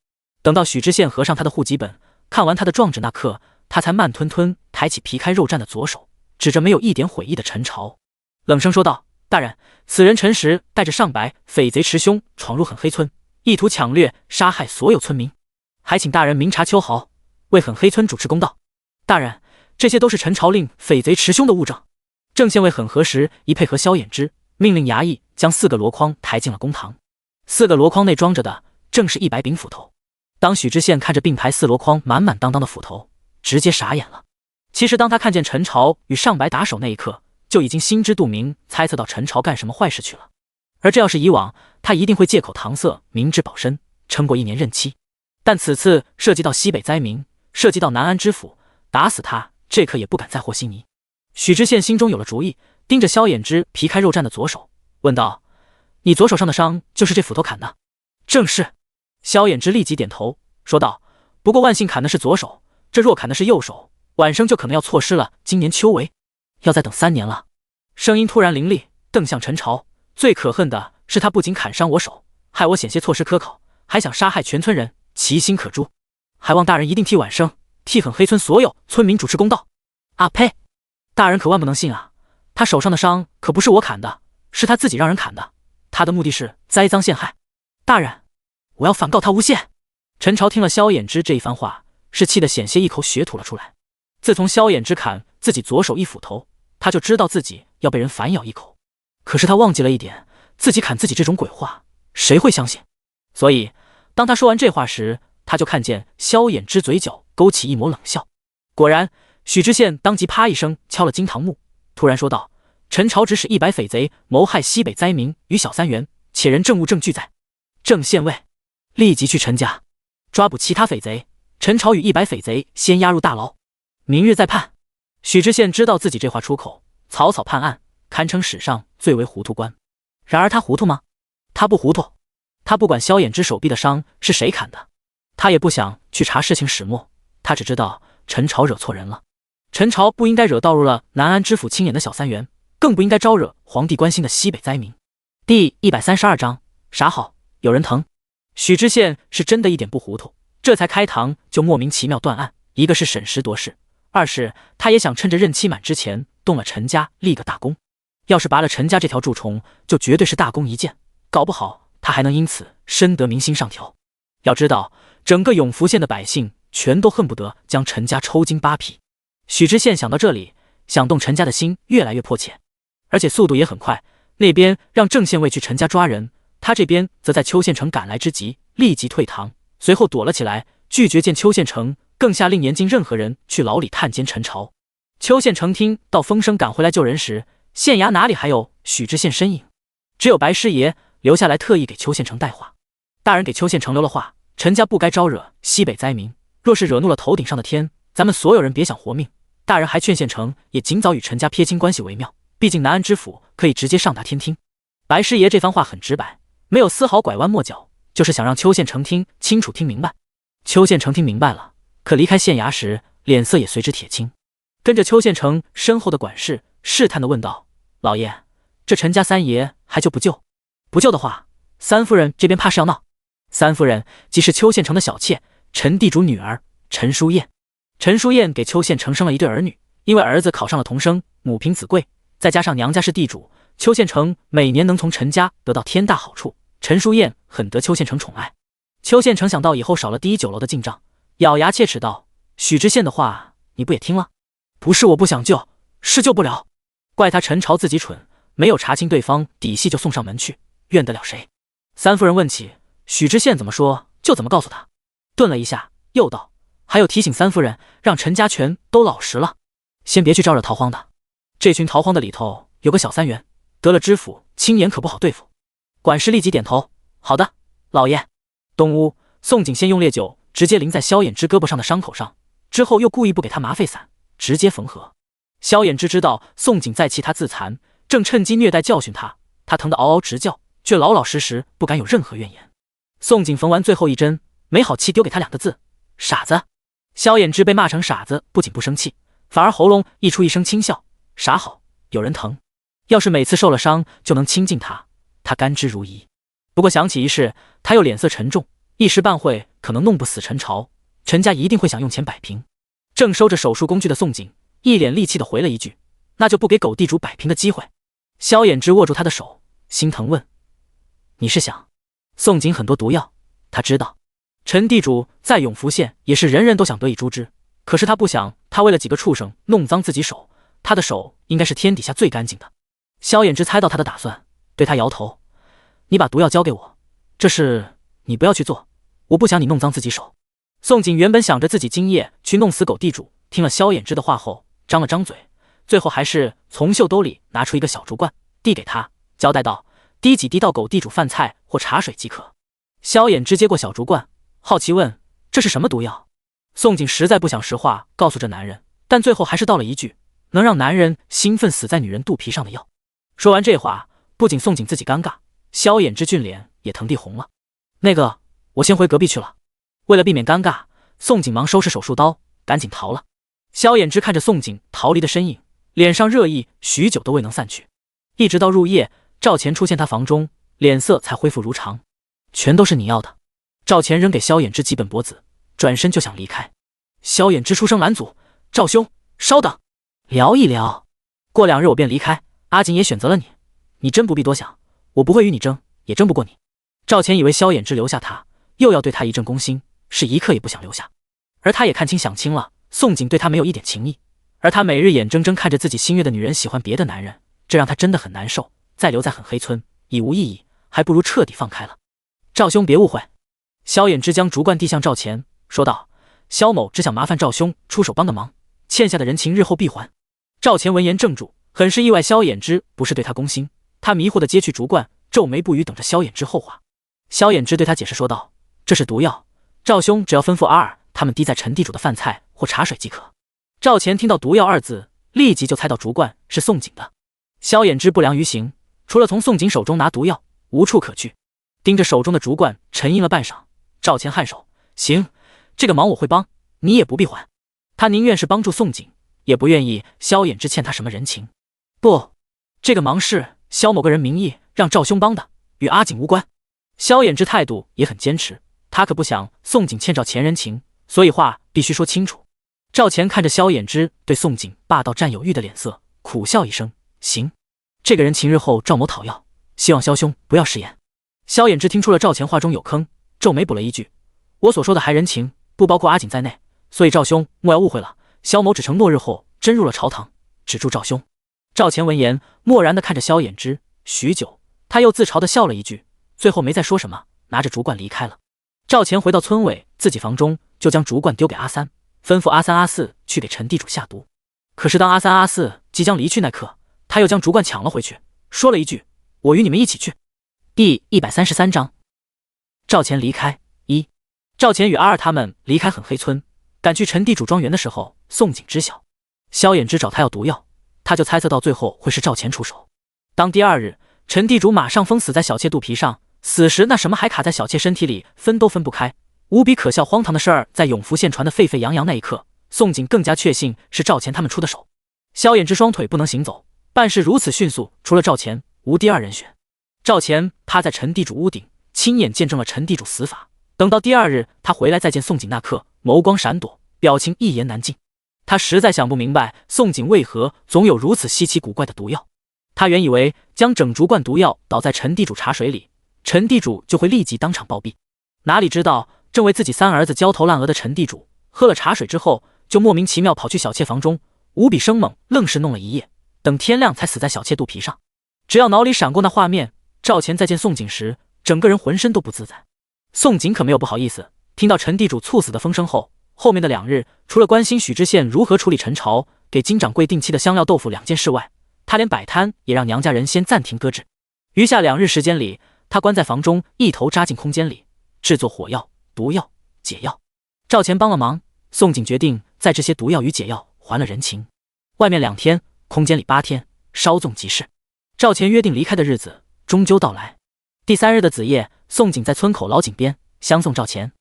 等到许知县合上他的户籍本，看完他的状纸那刻，他才慢吞吞抬起皮开肉绽的左手，指着没有一点悔意的陈朝，冷声说道：“大人，此人陈实带着上百匪贼持凶闯入狠黑村，意图抢掠杀害所有村民，还请大人明察秋毫，为狠黑村主持公道。大人，这些都是陈朝令匪贼持凶的物证。”郑县尉很合时一配合萧衍之，命令衙役将4个箩筐抬进了公堂。4个箩筐内装着的正是100柄斧头。当许知县看着并排4箩筐满满当当的斧头，直接傻眼了。其实当他看见陈朝与尚白打手那一刻，就已经心知肚明，猜测到陈朝干什么坏事去了。而这要是以往，他一定会借口搪塞，明哲保身，撑过1年任期。但此次涉及到西北灾民，涉及到南安知府，打死他，这可也不敢再和稀泥。许知县心中有了主意，盯着萧衍之皮开肉绽的左手，问道：“你左手上的伤就是这斧头砍的？”“正是。”萧衍之立即点头，说道：“不过万幸砍的是左手，这若砍的是右手，晚生就可能要错失了今年秋闱，要再等3年了。”声音突然凌厉，瞪向陈朝。最可恨的是他不仅砍伤我手，害我险些错失科考，还想杀害全村人，其心可诛。还望大人一定替晚生，替狠黑村所有村民主持公道。啊呸！大人可万不能信啊！他手上的伤可不是我砍的，是他自己让人砍的。他的目的是栽赃陷害。大人，我要反告他诬陷。陈朝听了萧衍之这一番话，是气得险些一口血吐了出来。自从萧衍之砍自己左手一斧头，他就知道自己要被人反咬一口。可是他忘记了一点，自己砍自己这种鬼话，谁会相信？所以，当他说完这话时，他就看见萧衍之嘴角勾起一抹冷笑。果然，许知县当即啪一声敲了惊堂木，突然说道：“陈朝指使100匪贼谋害西北灾民与小三元，且人证物证俱在。郑县尉，立即去陈家抓捕其他匪贼。陈朝与100匪贼先押入大牢，明日再判。”许知县知道自己这话出口，草草判案，堪称史上最为糊涂官。然而他糊涂吗？他不糊涂。他不管萧衍之手臂的伤是谁砍的，他也不想去查事情始末，他只知道陈朝惹错人了。陈朝不应该惹盗入了南安知府亲眼的小三元，更不应该招惹皇帝关心的西北灾民。第132章，傻好，有人疼。许知县是真的一点不糊涂，这才开堂就莫名其妙断案，一个是审时度势，二是他也想趁着任期满之前动了陈家，立个大功。要是拔了陈家这条蛀虫，就绝对是大功一件，搞不好他还能因此深得民心上调。要知道，整个永福县的百姓全都恨不得将陈家抽筋扒皮。许知县想到这里，想动陈家的心越来越迫切，而且速度也很快。那边让郑县尉去陈家抓人，他这边则在邱县城赶来之际立即退堂，随后躲了起来，拒绝见邱县城，更下令严禁任何人去牢里探监陈朝。邱县城听到风声赶回来救人时，县衙哪里还有许知县身影？只有白师爷留下来特意给邱县城带话。大人给邱县城留了话，陈家不该招惹西北灾民，若是惹怒了头顶上的天，咱们所有人别想活命。大人还劝县城也尽早与陈家撇清关系为妙，毕竟南安知府可以直接上达天听。白师爷这番话很直白，没有丝毫拐弯抹角，就是想让邱县城听清楚听明白。邱县城听明白了，可离开县衙时脸色也随之铁青，跟着邱县城身后的管事试探地问道：“老爷，这陈家三爷还救不救？不救的话，三夫人这边怕是要闹。”三夫人即是邱县城的小妾，陈地主女儿陈淑燕。陈淑燕给邱县城生了一对儿女，因为儿子考上了童生，母凭子贵，再加上娘家是地主，邱县城每年能从陈家得到天大好处。陈淑燕很得邱县城宠爱。邱县城想到以后少了第一酒楼的进账，咬牙切齿道：“许知县的话你不也听了？不是我不想救，是救不了。怪他陈朝自己蠢，没有查清对方底细就送上门去，怨得了谁？”三夫人问起许知县怎么说就怎么告诉他，顿了一下，又道：“还有提醒三夫人，让陈家全都老实了，先别去招惹逃荒的。这群逃荒的里头有个小三元，得了知府轻言可不好对付。”管事立即点头：“好的，老爷。”东屋，宋景先用烈酒直接淋在萧衍之胳膊上的伤口上，之后又故意不给他麻沸散，直接缝合。萧衍之知道宋景在气他自残，正趁机虐待教训他，他疼得嗷嗷直叫，却老老实实不敢有任何怨言。宋景缝完最后一针，没好气丢给他2个字：“傻子。”萧衍之被骂成傻子，不仅不生气，反而喉咙溢出一声轻笑：“傻好，有人疼。要是每次受了伤就能亲近他，他甘之如饴。不过想起一事，他又脸色沉重，一时半会可能弄不死陈朝，陈家一定会想用钱摆平。”正收着手术工具的宋景一脸戾气地回了一句：“那就不给狗地主摆平的机会。”萧衍之握住他的手，心疼问：“你是想？”宋景很多毒药，他知道陈地主在永福县也是人人都想得以诛之，可是他不想他为了几个畜生弄脏自己手，他的手应该是天底下最干净的。萧衍之猜到他的打算，对他摇头：“你把毒药交给我，这事你不要去做，我不想你弄脏自己手。”宋景原本想着自己今夜去弄死狗地主，听了萧衍之的话后，张了张嘴，最后还是从袖兜里拿出一个小竹罐，递给他，交代道：“滴几滴到狗地煮饭菜或茶水即可。”萧衍之接过小竹罐，好奇问：“这是什么毒药？”宋景实在不想实话告诉这男人，但最后还是道了一句：“能让男人兴奋死在女人肚皮上的药。”说完这话，不仅宋景自己尴尬，萧衍之俊脸也腾地红了。那个，我先回隔壁去了。为了避免尴尬，宋景忙收拾手术刀，赶紧逃了。萧衍之看着宋景逃离的身影，脸上热意许久都未能散去，一直到入夜，赵钱出现他房中，脸色才恢复如常。全都是你要的。赵钱扔给萧衍之几本簿子，转身就想离开。萧衍之出声拦阻：“赵兄，稍等，聊一聊。过2日我便离开，阿锦也选择了你，你真不必多想，我不会与你争，也争不过你。”赵钱以为萧衍之留下他，又要对他一阵攻心，是一刻也不想留下。而他也看清想清了，宋景对他没有一点情意，而他每日眼睁睁看着自己心悦的女人喜欢别的男人，这让他真的很难受。再留在很黑村已无意义，还不如彻底放开了。赵兄别误会。萧衍之将竹罐递向赵钱，说道：“萧某只想麻烦赵兄出手帮个忙，欠下的人情日后必还。”赵钱闻言怔住，很是意外萧衍之不是对他攻心，他迷惑地接去竹罐，皱眉不语，等着萧衍之后话。萧衍之对他解释说道：“这是毒药，赵兄只要吩咐阿尔他们滴在陈地主的饭菜或茶水即可。”赵钱听到毒药2字，立即就猜到竹罐是宋景的。萧衍之不良于行，除了从宋景手中拿毒药，无处可去。盯着手中的竹罐沉吟了半晌，赵钱颔首：“行，这个忙我会帮，你也不必还。”他宁愿是帮助宋景，也不愿意萧衍之欠他什么人情。不，这个忙是萧某个人名义让赵兄帮的，与阿锦无关。萧衍之态度也很坚持，他可不想宋景欠赵钱人情，所以话必须说清楚。赵钱看着萧衍之对宋景霸道占有欲的脸色，苦笑一声：“行，这个人情日后赵某讨要，希望萧兄不要食言。”萧衍之听出了赵钱话中有坑，皱眉补了一句：“我所说的还人情，不包括阿锦在内，所以赵兄莫要误会了。萧某只承诺日后真入了朝堂，只助赵兄。”赵钱闻言，漠然地看着萧衍之许久，他又自嘲地笑了一句，最后没再说什么，拿着竹罐离开了。赵钱回到村委自己房中，就将竹罐丢给阿三，吩咐阿三阿四去给陈地主下毒。可是当阿三阿四即将离去那刻，他又将竹罐抢了回去，说了一句：“我与你们一起去。”第133章，赵钱离开。赵钱与阿二他们离开狠黑村，赶去陈地主庄园的时候，宋景知晓萧衍之找他要毒药，他就猜测到最后会是赵钱出手。当第2日，陈地主马上封死在小妾肚皮上，死时那什么还卡在小妾身体里，分都分不开，无比可笑荒唐的事儿在永福县传得沸沸扬扬。那一刻，宋景更加确信是赵钱他们出的手。萧衍之双腿不能行走，办事如此迅速，除了赵钱无第2人选。赵钱趴在陈地主屋顶，亲眼见证了陈地主死法。等到第2日他回来再见宋景那刻，眸光闪躲，表情一言难尽。他实在想不明白宋景为何总有如此稀奇古怪的毒药。他原以为将整竹罐毒药倒在陈地主茶水里，陈地主就会立即当场暴毙，哪里知道正为自己3儿子焦头烂额的陈地主喝了茶水之后，就莫名其妙跑去小妾房中，无比生猛，愣是弄了一夜，等天亮才死在小妾肚皮上。只要脑里闪过那画面，赵钱再见宋景时，整个人浑身都不自在。宋景可没有不好意思，听到陈地主猝死的风声后，后面的2日，除了关心许知县如何处理陈朝，给金掌柜定期的香料豆腐2件事外，他连摆摊也让娘家人先暂停搁置。余下2日时间里，他关在房中，一头扎进空间里，制作火药、毒药、解药。赵钱帮了忙，宋景决定在这些毒药与解药还了人情。外面2天，空间里8天，稍纵即逝。赵钱约定离开的日子终究到来。第3日的子夜，宋景在村口老井边相送赵钱。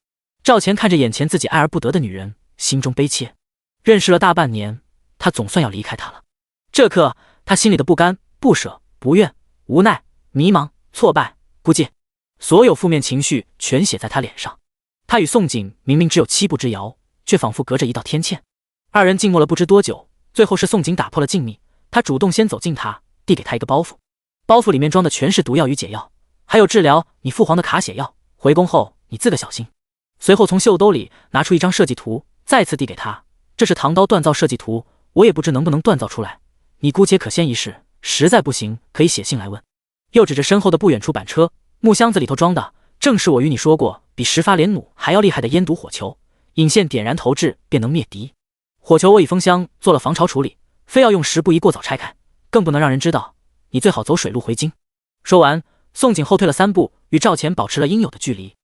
赵钱看着眼前自己爱而不得的女人，心中悲切。认识了大半年，他总算要离开她了。这刻，他心里的不甘、不舍、不愿、无奈、迷茫、挫败、孤寂，所有负面情绪全写在他脸上。他与宋景明明只有7步之遥，却仿佛隔着一道天堑。2人静默了不知多久，最后是宋景打破了静谧，他主动先走近他，递给他一个包袱，包袱里面装的全是毒药与解药，还有治疗你父皇的卡血药，回宫后你自个小心。随后从袖兜里拿出一张设计图，再次递给他，这是唐刀锻造设计图，我也不知能不能锻造出来，你姑且可先一试，实在不行可以写信来问。又指着身后的不远处板车，木箱子里头装的正是我与你说过比10发连弩还要厉害的烟毒火球，引线点燃投掷便能灭敌。火球我已封箱做了防潮处理，非要用10步一过早拆开，更不能让人知道。你最好走水路回京。说完，宋景后退了3步，与赵钱保持了应有的距离。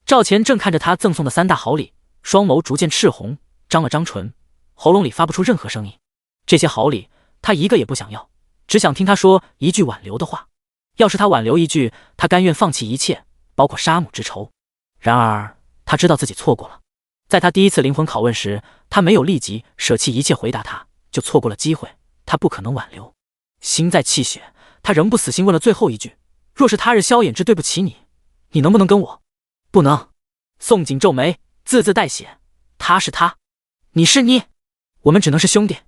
赵钱正看着他赠送的3大好礼，双眸逐渐赤红，张了张唇，喉咙里发不出任何声音。这些好礼，他一个也不想要，只想听他说一句挽留的话。要是他挽留一句，他甘愿放弃一切，包括杀母之仇。然而，他知道自己错过了。在他第一次灵魂拷问时，他没有立即舍弃一切回答他，就错过了机会。他不可能挽留。心在泣血，他仍不死心问了最后一句：若是他日萧衍之对不起你，你能不能跟我？不能。宋景皱眉，字字带血。他是他，你是你，我们只能是兄弟。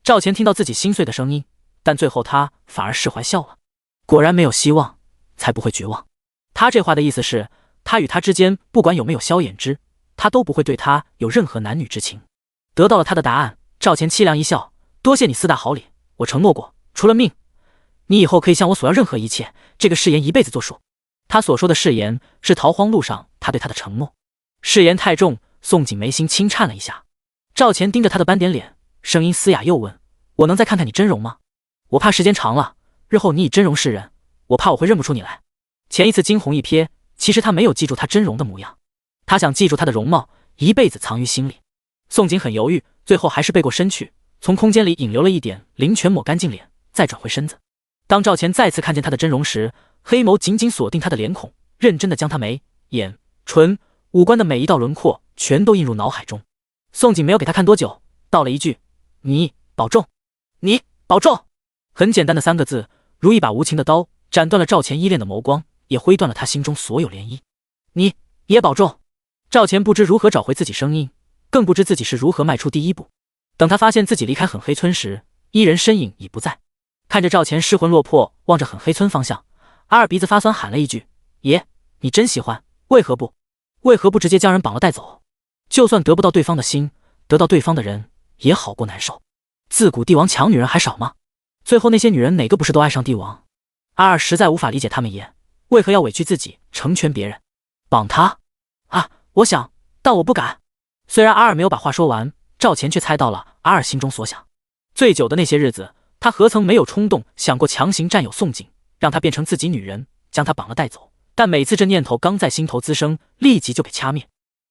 赵钱听到自己心碎的声音，但最后他反而释怀笑了。果然没有希望，才不会绝望。他这话的意思是，他与他之间不管有没有萧衍之，他都不会对他有任何男女之情。得到了他的答案，赵钱凄凉一笑：多谢你4大好礼，我承诺过，除了命，你以后可以向我索要任何一切，这个誓言一辈子作数。他所说的誓言是逃荒路上他对他的承诺。誓言太重，宋景眉心轻颤了一下。赵钱盯着他的斑点脸，声音嘶哑又问：我能再看看你真容吗？我怕时间长了，日后你以真容示人，我怕我会认不出你来。前一次惊鸿一瞥，其实他没有记住他真容的模样，他想记住他的容貌，一辈子藏于心里。宋景很犹豫，最后还是背过身去，从空间里引流了一点灵泉抹干净脸，再转回身子。当赵钱再次看见他的真容时，黑眸紧紧锁定他的脸孔，认真地将他眉、眼、唇、五官的每一道轮廓全都映入脑海中。宋景没有给他看多久，道了一句：你保重。你保重。很简单的3个字，如一把无情的刀，斩断了赵钱依恋的眸光，也挥断了他心中所有涟漪。你也保重。赵钱不知如何找回自己声音，更不知自己是如何迈出第一步。等他发现自己离开狠黑村时，伊人身影已不在。看着赵钱失魂落魄望着狠黑村方向，阿尔鼻子发酸喊了一句：爷，你真喜欢，为何不直接将人绑了带走？就算得不到对方的心，得到对方的人也好过难受。自古帝王抢女人还少吗？最后那些女人哪个不是都爱上帝王？阿尔实在无法理解他们爷为何要委屈自己成全别人。绑他啊，我想，但我不敢。虽然阿尔没有把话说完，赵钱却猜到了阿尔心中所想。醉酒的那些日子，他何曾没有冲动想过强行占有宋景，让她变成自己女人，将她绑了带走。但每次这念头刚在心头滋生，立即就给掐灭。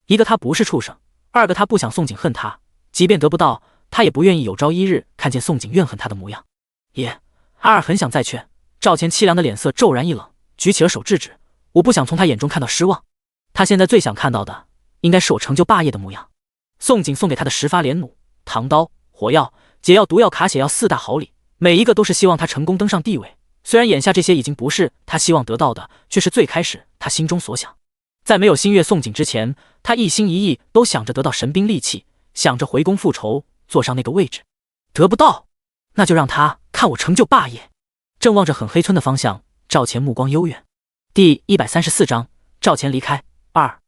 一个他不是畜生，二个他不想宋景恨他，即便得不到，他也不愿意有朝一日看见宋景怨恨他的模样。爷，阿尔很想再劝。赵钱凄凉的脸色骤然一冷，举起了手制止。我不想从他眼中看到失望，他现在最想看到的应该是我成就霸业的模样。宋景送给他的10发连弩、唐刀、火药、解药、毒药、卡血药4大好礼，每一个都是希望他成功登上帝位。虽然眼下这些已经不是他希望得到的，却是最开始他心中所想。在没有星月宋景之前，他一心一意都想着得到神兵利器，想着回宫复仇，坐上那个位置。得不到，那就让他看我成就霸业。正望着狠黑村的方向，赵钱目光悠远。第134章，赵钱离开2。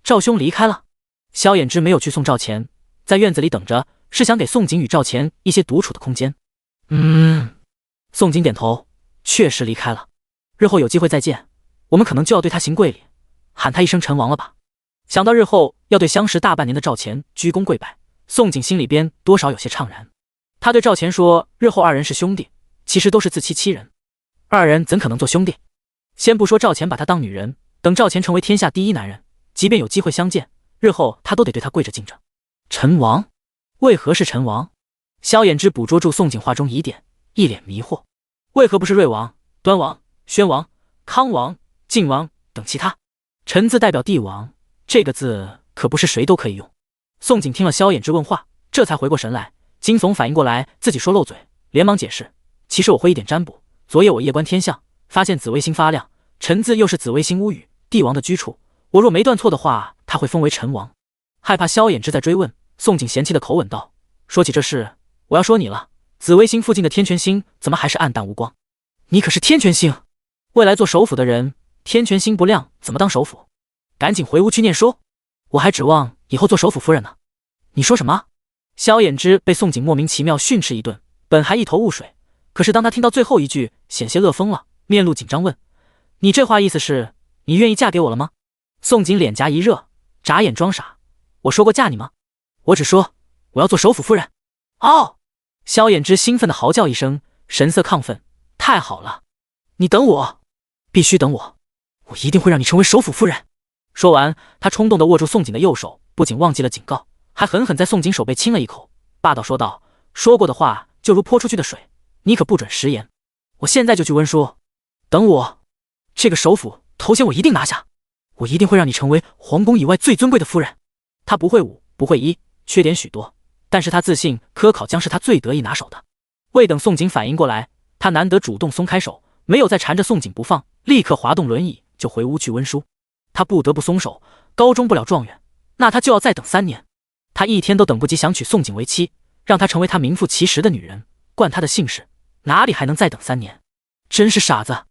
赵兄离开了。萧衍之没有去送赵钱，在院子里等着，是想给宋景与赵钱一些独处的空间。宋景点头，确实离开了。日后有机会再见，我们可能就要对他行跪礼，喊他一声陈王了吧。想到日后要对相识大半年的赵钱鞠躬跪拜，宋景心里边多少有些怅然。他对赵钱说，日后2人是兄弟，其实都是自欺欺人。2人怎可能做兄弟？先不说赵钱把他当女人，等赵钱成为天下第一男人，即便有机会相见，日后他都得对他跪着敬着。陈王？为何是陈王？萧衍之捕捉住宋景话中疑点，一脸迷惑。为何不是瑞王、端王、宣王、康王、晋王等其他？陈字代表帝王，这个字可不是谁都可以用。宋景听了萧衍之问话，这才回过神来，惊悚反应过来自己说漏嘴，连忙解释：其实我会一点占卜，昨夜我夜观天象，发现紫微星发亮，陈字又是紫微星屋宇，帝王的居处，我若没断错的话，他会封为陈王。害怕萧衍之在追问，宋景嫌弃的口吻道：说起这事，我要说你了，紫微星附近的天泉星怎么还是暗淡无光？你可是天泉星，未来做首辅的人，天泉星不亮怎么当首辅？赶紧回屋去念书，我还指望以后做首辅夫人呢。你说什么？萧衍之被宋景莫名其妙训斥一顿，本还一头雾水，可是当他听到最后一句，险些乐疯了，面露紧张问：你这话意思是你愿意嫁给我了吗？宋景脸颊一热，眨眼装傻：我说过嫁你吗？我只说我要做首辅夫人。哦！萧衍之兴奋地嚎叫一声，神色亢奋。太好了，你等我，必须等我，我一定会让你成为首府夫人。说完，他冲动地握住宋景的右手，不仅忘记了警告，还狠狠在宋景手背亲了一口，霸道说道：说过的话就如泼出去的水，你可不准食言。我现在就去温书，等我，这个首府头衔我一定拿下，我一定会让你成为皇宫以外最尊贵的夫人。他不会武，不会医，缺点许多，但是他自信科考将是他最得意拿手的。未等宋景反应过来，他难得主动松开手，没有再缠着宋景不放，立刻滑动轮椅就回屋去温书。他不得不松手，高中不了状元，那他就要再等3年。他一天都等不及想娶宋景为妻，让她成为他名副其实的女人，冠他的姓氏，哪里还能再等3年？真是傻子！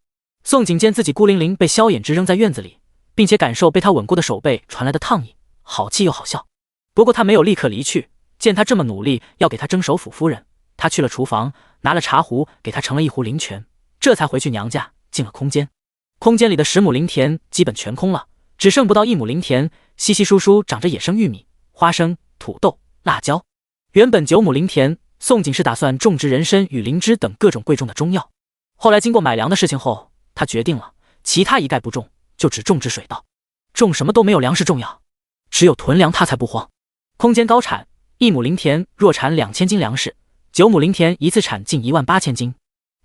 宋景见自己孤零零被萧衍之扔在院子里，并且感受被他吻过的手背传来的烫意，好气又好笑。不过他没有立刻离去，见他这么努力要给他争首府夫人，他去了厨房，拿了茶壶给他盛了一壶灵泉，这才回去娘家，进了空间。空间里的10亩灵田基本全空了，只剩不到1亩灵田，稀稀疏疏长着野生玉米、花生、土豆、辣椒。原本9亩灵田，宋景是打算种植人参与灵芝等各种贵重的中药，后来经过买粮的事情后，他决定了，其他一概不种，就只种植水稻。种什么都没有粮食重要，只有囤粮他才不慌。空间高产，1亩灵田若产2000斤粮食，9亩灵田一次产近18000斤，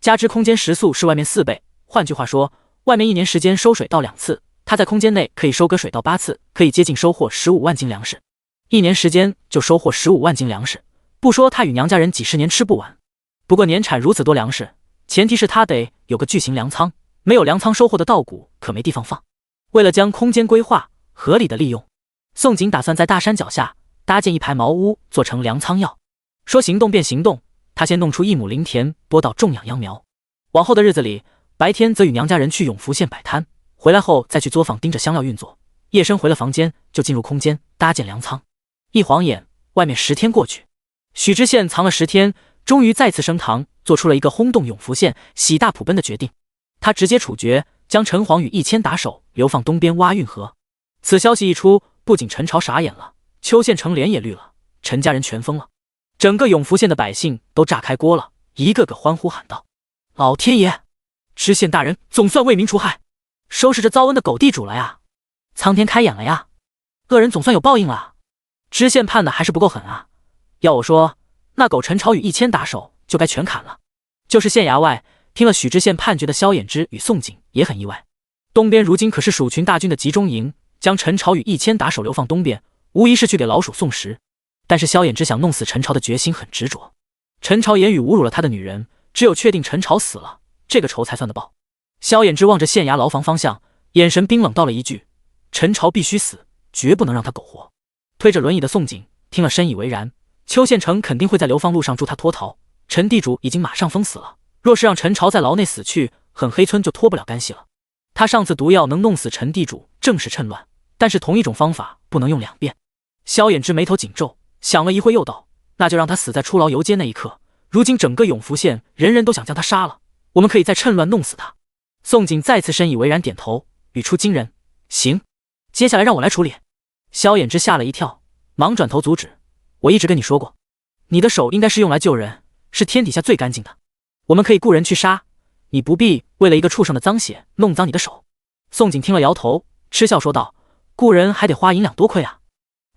加之空间时速是外面4倍，换句话说，外面1年时间收水稻2次，他在空间内可以收割水稻8次，可以接近收获15万斤粮食。1年时间就收获15万斤粮食，不说他与娘家人几十年吃不完。不过年产如此多粮食，前提是他得有个巨型粮仓，没有粮仓收获的稻谷可没地方放。为了将空间规划合理的利用，宋景打算在大山脚下搭建一排茅屋，做成粮仓要。说行动便行动，他先弄出1亩灵田，播到种养秧苗。往后的日子里，白天则与娘家人去永福县摆摊，回来后再去作坊盯着香料运作。夜深回了房间，就进入空间搭建粮仓。一晃眼，外面10天过去，许知县藏了10天，终于再次升堂，做出了一个轰动永福县、喜大普奔的决定。他直接处决，将陈黄与1000打手流放东边挖运河。此消息一出，不仅陈朝傻眼了，邱县城脸也绿了，陈家人全疯了，整个永福县的百姓都炸开锅了，一个个欢呼喊道：老天爷，知县大人总算为民除害，收拾这遭恩的狗地主了呀！苍天开眼了呀！恶人总算有报应了！知县判的还是不够狠啊！要我说，那狗陈朝与1000打手就该全砍了。就是县衙外听了许知县判决的萧衍之与宋景也很意外。东边如今可是蜀群大军的集中营，将陈朝与1000打手流放东边，无疑是去给老鼠送食。但是萧衍之想弄死陈朝的决心很执着。陈朝言语侮辱了他的女人，只有确定陈朝死了，这个仇才算得报。萧衍之望着县衙牢房方向，眼神冰冷道了一句：陈朝必须死，绝不能让他苟活。推着轮椅的宋景听了深以为然，邱县城肯定会在流放路上助他脱逃，陈地主已经马上封死了，若是让陈朝在牢内死去，很黑村就脱不了干系了。他上次毒药能弄死陈地主，正是趁乱，但是同一种方法不能用2遍。萧衍之眉头紧皱，想了一会又道：那就让他死在出牢游街那一刻，如今整个永福县人人都想将他杀了，我们可以再趁乱弄死他。宋景再次深以为然，点头，语出惊人：行，接下来让我来处理。萧衍之吓了一跳，忙转头阻止：我一直跟你说过，你的手应该是用来救人，是天底下最干净的，我们可以雇人去杀，你不必为了一个畜生的脏血弄脏你的手。宋景听了摇头，嗤笑说道：雇人还得花银两多亏啊，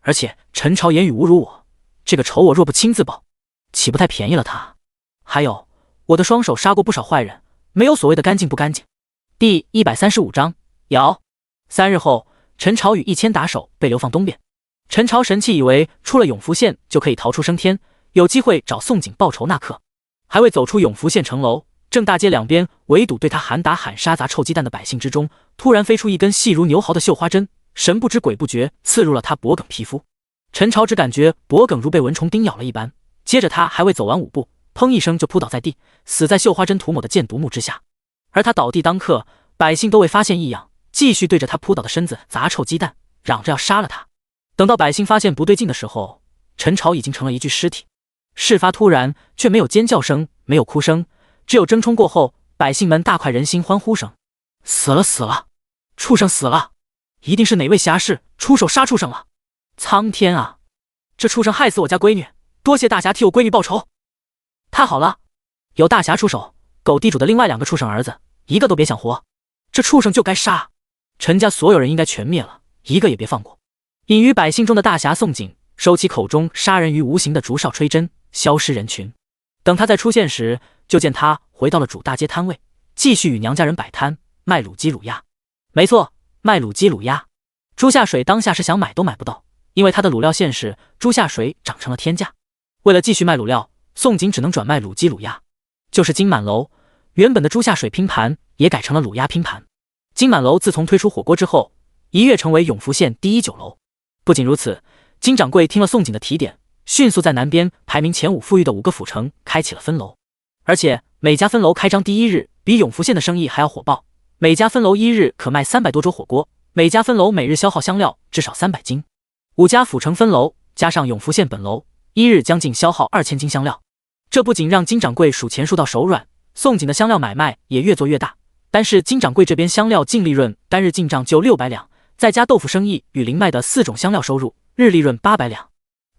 而且陈朝言语侮辱我，这个仇我若不亲自报，岂不太便宜了他？还有，我的双手杀过不少坏人，没有所谓的干净不干净。第135章摇。3日后，陈朝与1000打手被流放东边。陈朝神气以为出了永福县就可以逃出升天，有机会找宋景报仇纳克。还未走出永福县城楼，正大街两边围堵对他喊打喊杀砸臭鸡蛋的百姓之中，突然飞出一根细如牛毫的绣花针，神不知鬼不觉刺入了他脖颈皮肤。陈朝只感觉脖颈如被蚊虫叮咬了一般，接着他还未走完5步，砰一声就扑倒在地，死在绣花针涂抹的箭毒木之下。而他倒地当刻，百姓都未发现异样，继续对着他扑倒的身子砸臭鸡蛋，嚷着要杀了他。等到百姓发现不对劲的时候，陈朝已经成了一具尸体。事发突然，却没有尖叫声，没有哭声，只有争冲过后百姓们大快人心欢呼声：死了死了，畜生死了，一定是哪位侠士出手杀畜生了。苍天啊，这畜生害死我家闺女，多谢大侠替我闺女报仇。太好了，有大侠出手，狗地主的另外2个畜生儿子一个都别想活，这畜生就该杀，陈家所有人应该全灭了，一个也别放过。隐于百姓中的大侠宋景收起口中杀人于无形的竹哨吹针，消失人群。等他再出现时，就见他回到了主大街摊位，继续与娘家人摆摊卖卤鸡卤鸭。没错，卖卤鸡卤鸭。朱下水当下是想买都买不到，因为他的卤料线是猪下水涨成了天价。为了继续卖卤料，宋景只能转卖卤鸡卤鸭。就是金满楼，原本的猪下水拼盘也改成了卤鸭拼盘。金满楼自从推出火锅之后，一跃成为永福县第1酒楼。不仅如此，金掌柜听了宋景的提点，迅速在南边排名前5富裕的5个府城开启了分楼，而且每家分楼开张第1日比永福县的生意还要火爆，每家分楼1日可卖300多桌火锅，每家分楼每日消耗香料至少300斤。5家府城分楼加上永福县本楼，1日将近消耗2000斤香料。这不仅让金掌柜数钱数到手软，宋景的香料买卖也越做越大。但是金掌柜这边香料净利润单日进账就600两，再加豆腐生意与零卖的4种香料收入，日利润800两。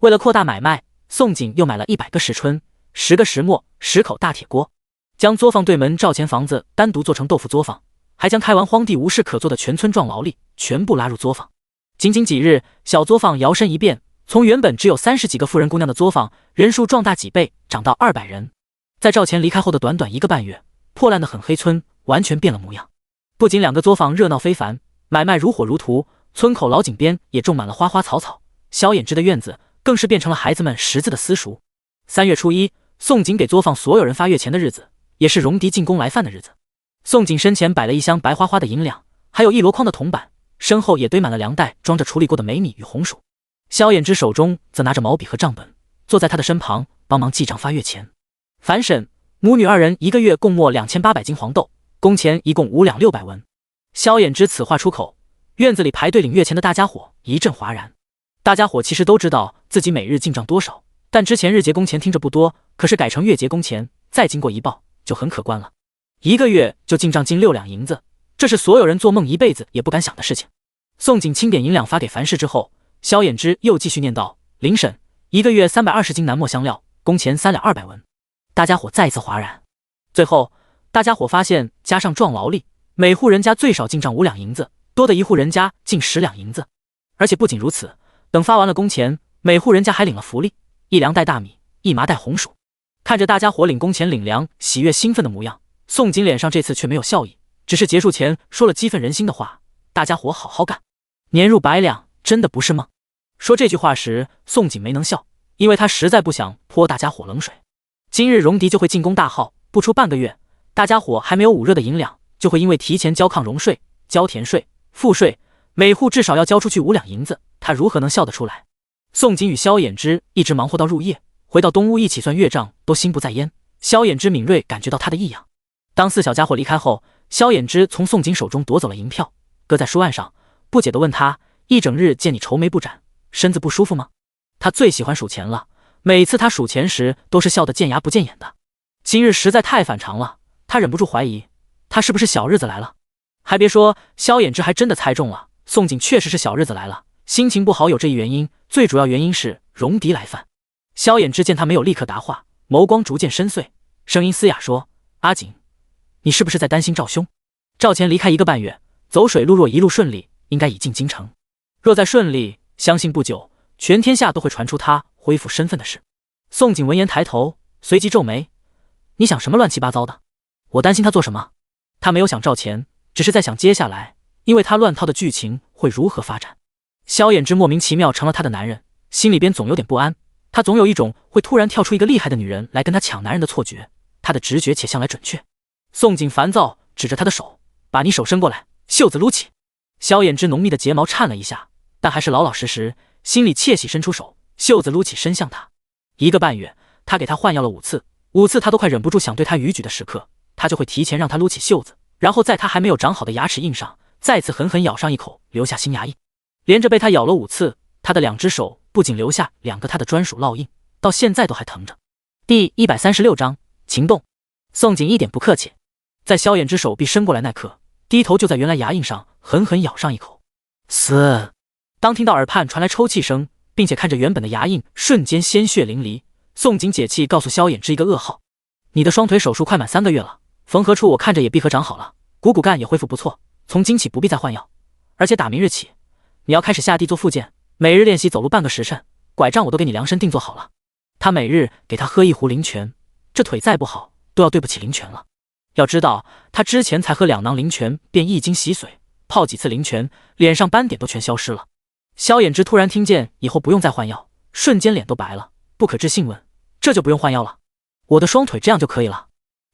为了扩大买卖，宋景又买了100个石春、10个石磨、10口大铁锅，将作坊对门赵钱房子单独做成豆腐作坊，还将开完荒地无事可做的全村壮劳力全部拉入作坊。仅仅几日，小作坊摇身一变，从原本只有30几个妇人姑娘的作坊，人数壮大几倍，涨到200人。在赵钱离开后的短短1个半月，破烂的很黑村完全变了模样。不仅2个作坊热闹非凡，买卖如火如荼，村口老井边也种满了花花草草，萧衍之的院子更是变成了孩子们识字的私塾。3月初1，宋景给作坊所有人发月钱的日子，也是荣迪进宫来饭的日子。宋景身前摆了一箱白花花的银两，还有1箩筐的铜板，身后也堆满了粮袋，装着处理过的梅米与红薯。萧衍之手中则拿着毛笔和账本，坐在他的身旁帮忙记账发月钱。樊婶母女2人1个月共磨2800斤黄豆，工钱一共5两600文。萧衍之此话出口，院子里排队领月钱的大家伙一阵哗然。大家伙其实都知道自己每日进账多少，但之前日结工钱听着不多，可是改成月结工钱，再经过一报就很可观了。1个月就进账近6两银子，这是所有人做梦一辈子也不敢想的事情。宋景清点银两发给樊氏之后，萧衍之又继续念道：林婶1个月320斤南磨香料，工钱3两200文。大家伙再一次哗然。最后大家伙发现加上壮劳力，每户人家最少进账5两银子，多的一户人家近10两银子。而且不仅如此，等发完了工钱，每户人家还领了福利，1粮袋大米，1麻袋红薯。看着大家伙领工钱领粮喜悦兴奋的模样，宋景脸上这次却没有笑意，只是结束前说了激愤人心的话：大家伙好好干，年入100两真的不是梦。说这句话时，宋景没能笑，因为他实在不想泼大家伙冷水。今日荣迪就会进宫大号，不出半个月，大家伙还没有捂热的银两，就会因为提前交抗荣税、交田税、赋税，每户至少要交出去5两银子，他如何能笑得出来？宋景与萧衍之一直忙活到入夜，回到东屋一起算月账都心不在焉。萧衍之敏锐感觉到他的异样。当4小家伙离开后，萧衍之从宋景手中夺走了银票，搁在书案上，不解地问他：一整日见你愁眉不展，身子不舒服吗？他最喜欢数钱了，每次他数钱时都是笑得见牙不见眼的。今日实在太反常了，他忍不住怀疑他是不是小日子来了。还别说，萧衍之还真的猜中了，宋景确实是小日子来了，心情不好有这一原因，最主要原因是荣迪来犯。萧衍之见他没有立刻答话，眸光逐渐深邃，声音嘶哑说：阿景，你是不是在担心赵兄？赵钱离开1个半月，走水路若一路顺利，应该已进京城。若再顺利，相信不久全天下都会传出他恢复身份的事。宋景闻言抬头，随即皱眉：你想什么乱七八糟的？我担心他做什么？他没有想赵钱，只是在想接下来因为他乱套的剧情会如何发展。萧衍之莫名其妙成了他的男人，心里边总有点不安，他总有一种会突然跳出一个厉害的女人来跟他抢男人的错觉，他的直觉且向来准确。宋景烦躁指着他的手：把你手伸过来，袖子撸起。萧衍之浓密的睫毛颤了一下，但还是老老实实，心里窃喜，伸出手，袖子撸起伸向他。1个半月，他给他换药了5次，5次他都快忍不住想对他逾矩的时刻，他就会提前让他撸起袖子，然后在他还没有长好的牙齿印上再次狠狠咬上一口，留下新牙印。连着被他咬了5次，他的2只手不仅留下2个他的专属烙印，到现在都还疼着。第136章情动。宋景一点不客气，在萧衍之手臂伸过来那刻，低头就在原来牙印上狠狠咬上一口。嘶！当听到耳畔传来抽泣声，并且看着原本的牙印瞬间鲜血淋漓，宋景解气告诉萧衍之一个噩耗：你的双腿手术快满3个月了，缝合处我看着也闭合长好了，骨干也恢复不错，从今起不必再换药，而且打明日起，你要开始下地做复健，每日练习走路半个时辰，拐杖我都给你量身定做好了。他每日给他喝1壶灵泉，这腿再不好都要对不起灵泉了。要知道他之前才喝2囊灵泉便一经洗水，泡几次灵泉，脸上斑点都全消失了。萧衍之突然听见以后不用再换药，瞬间脸都白了，不可置信问：这就不用换药了？我的双腿这样就可以了，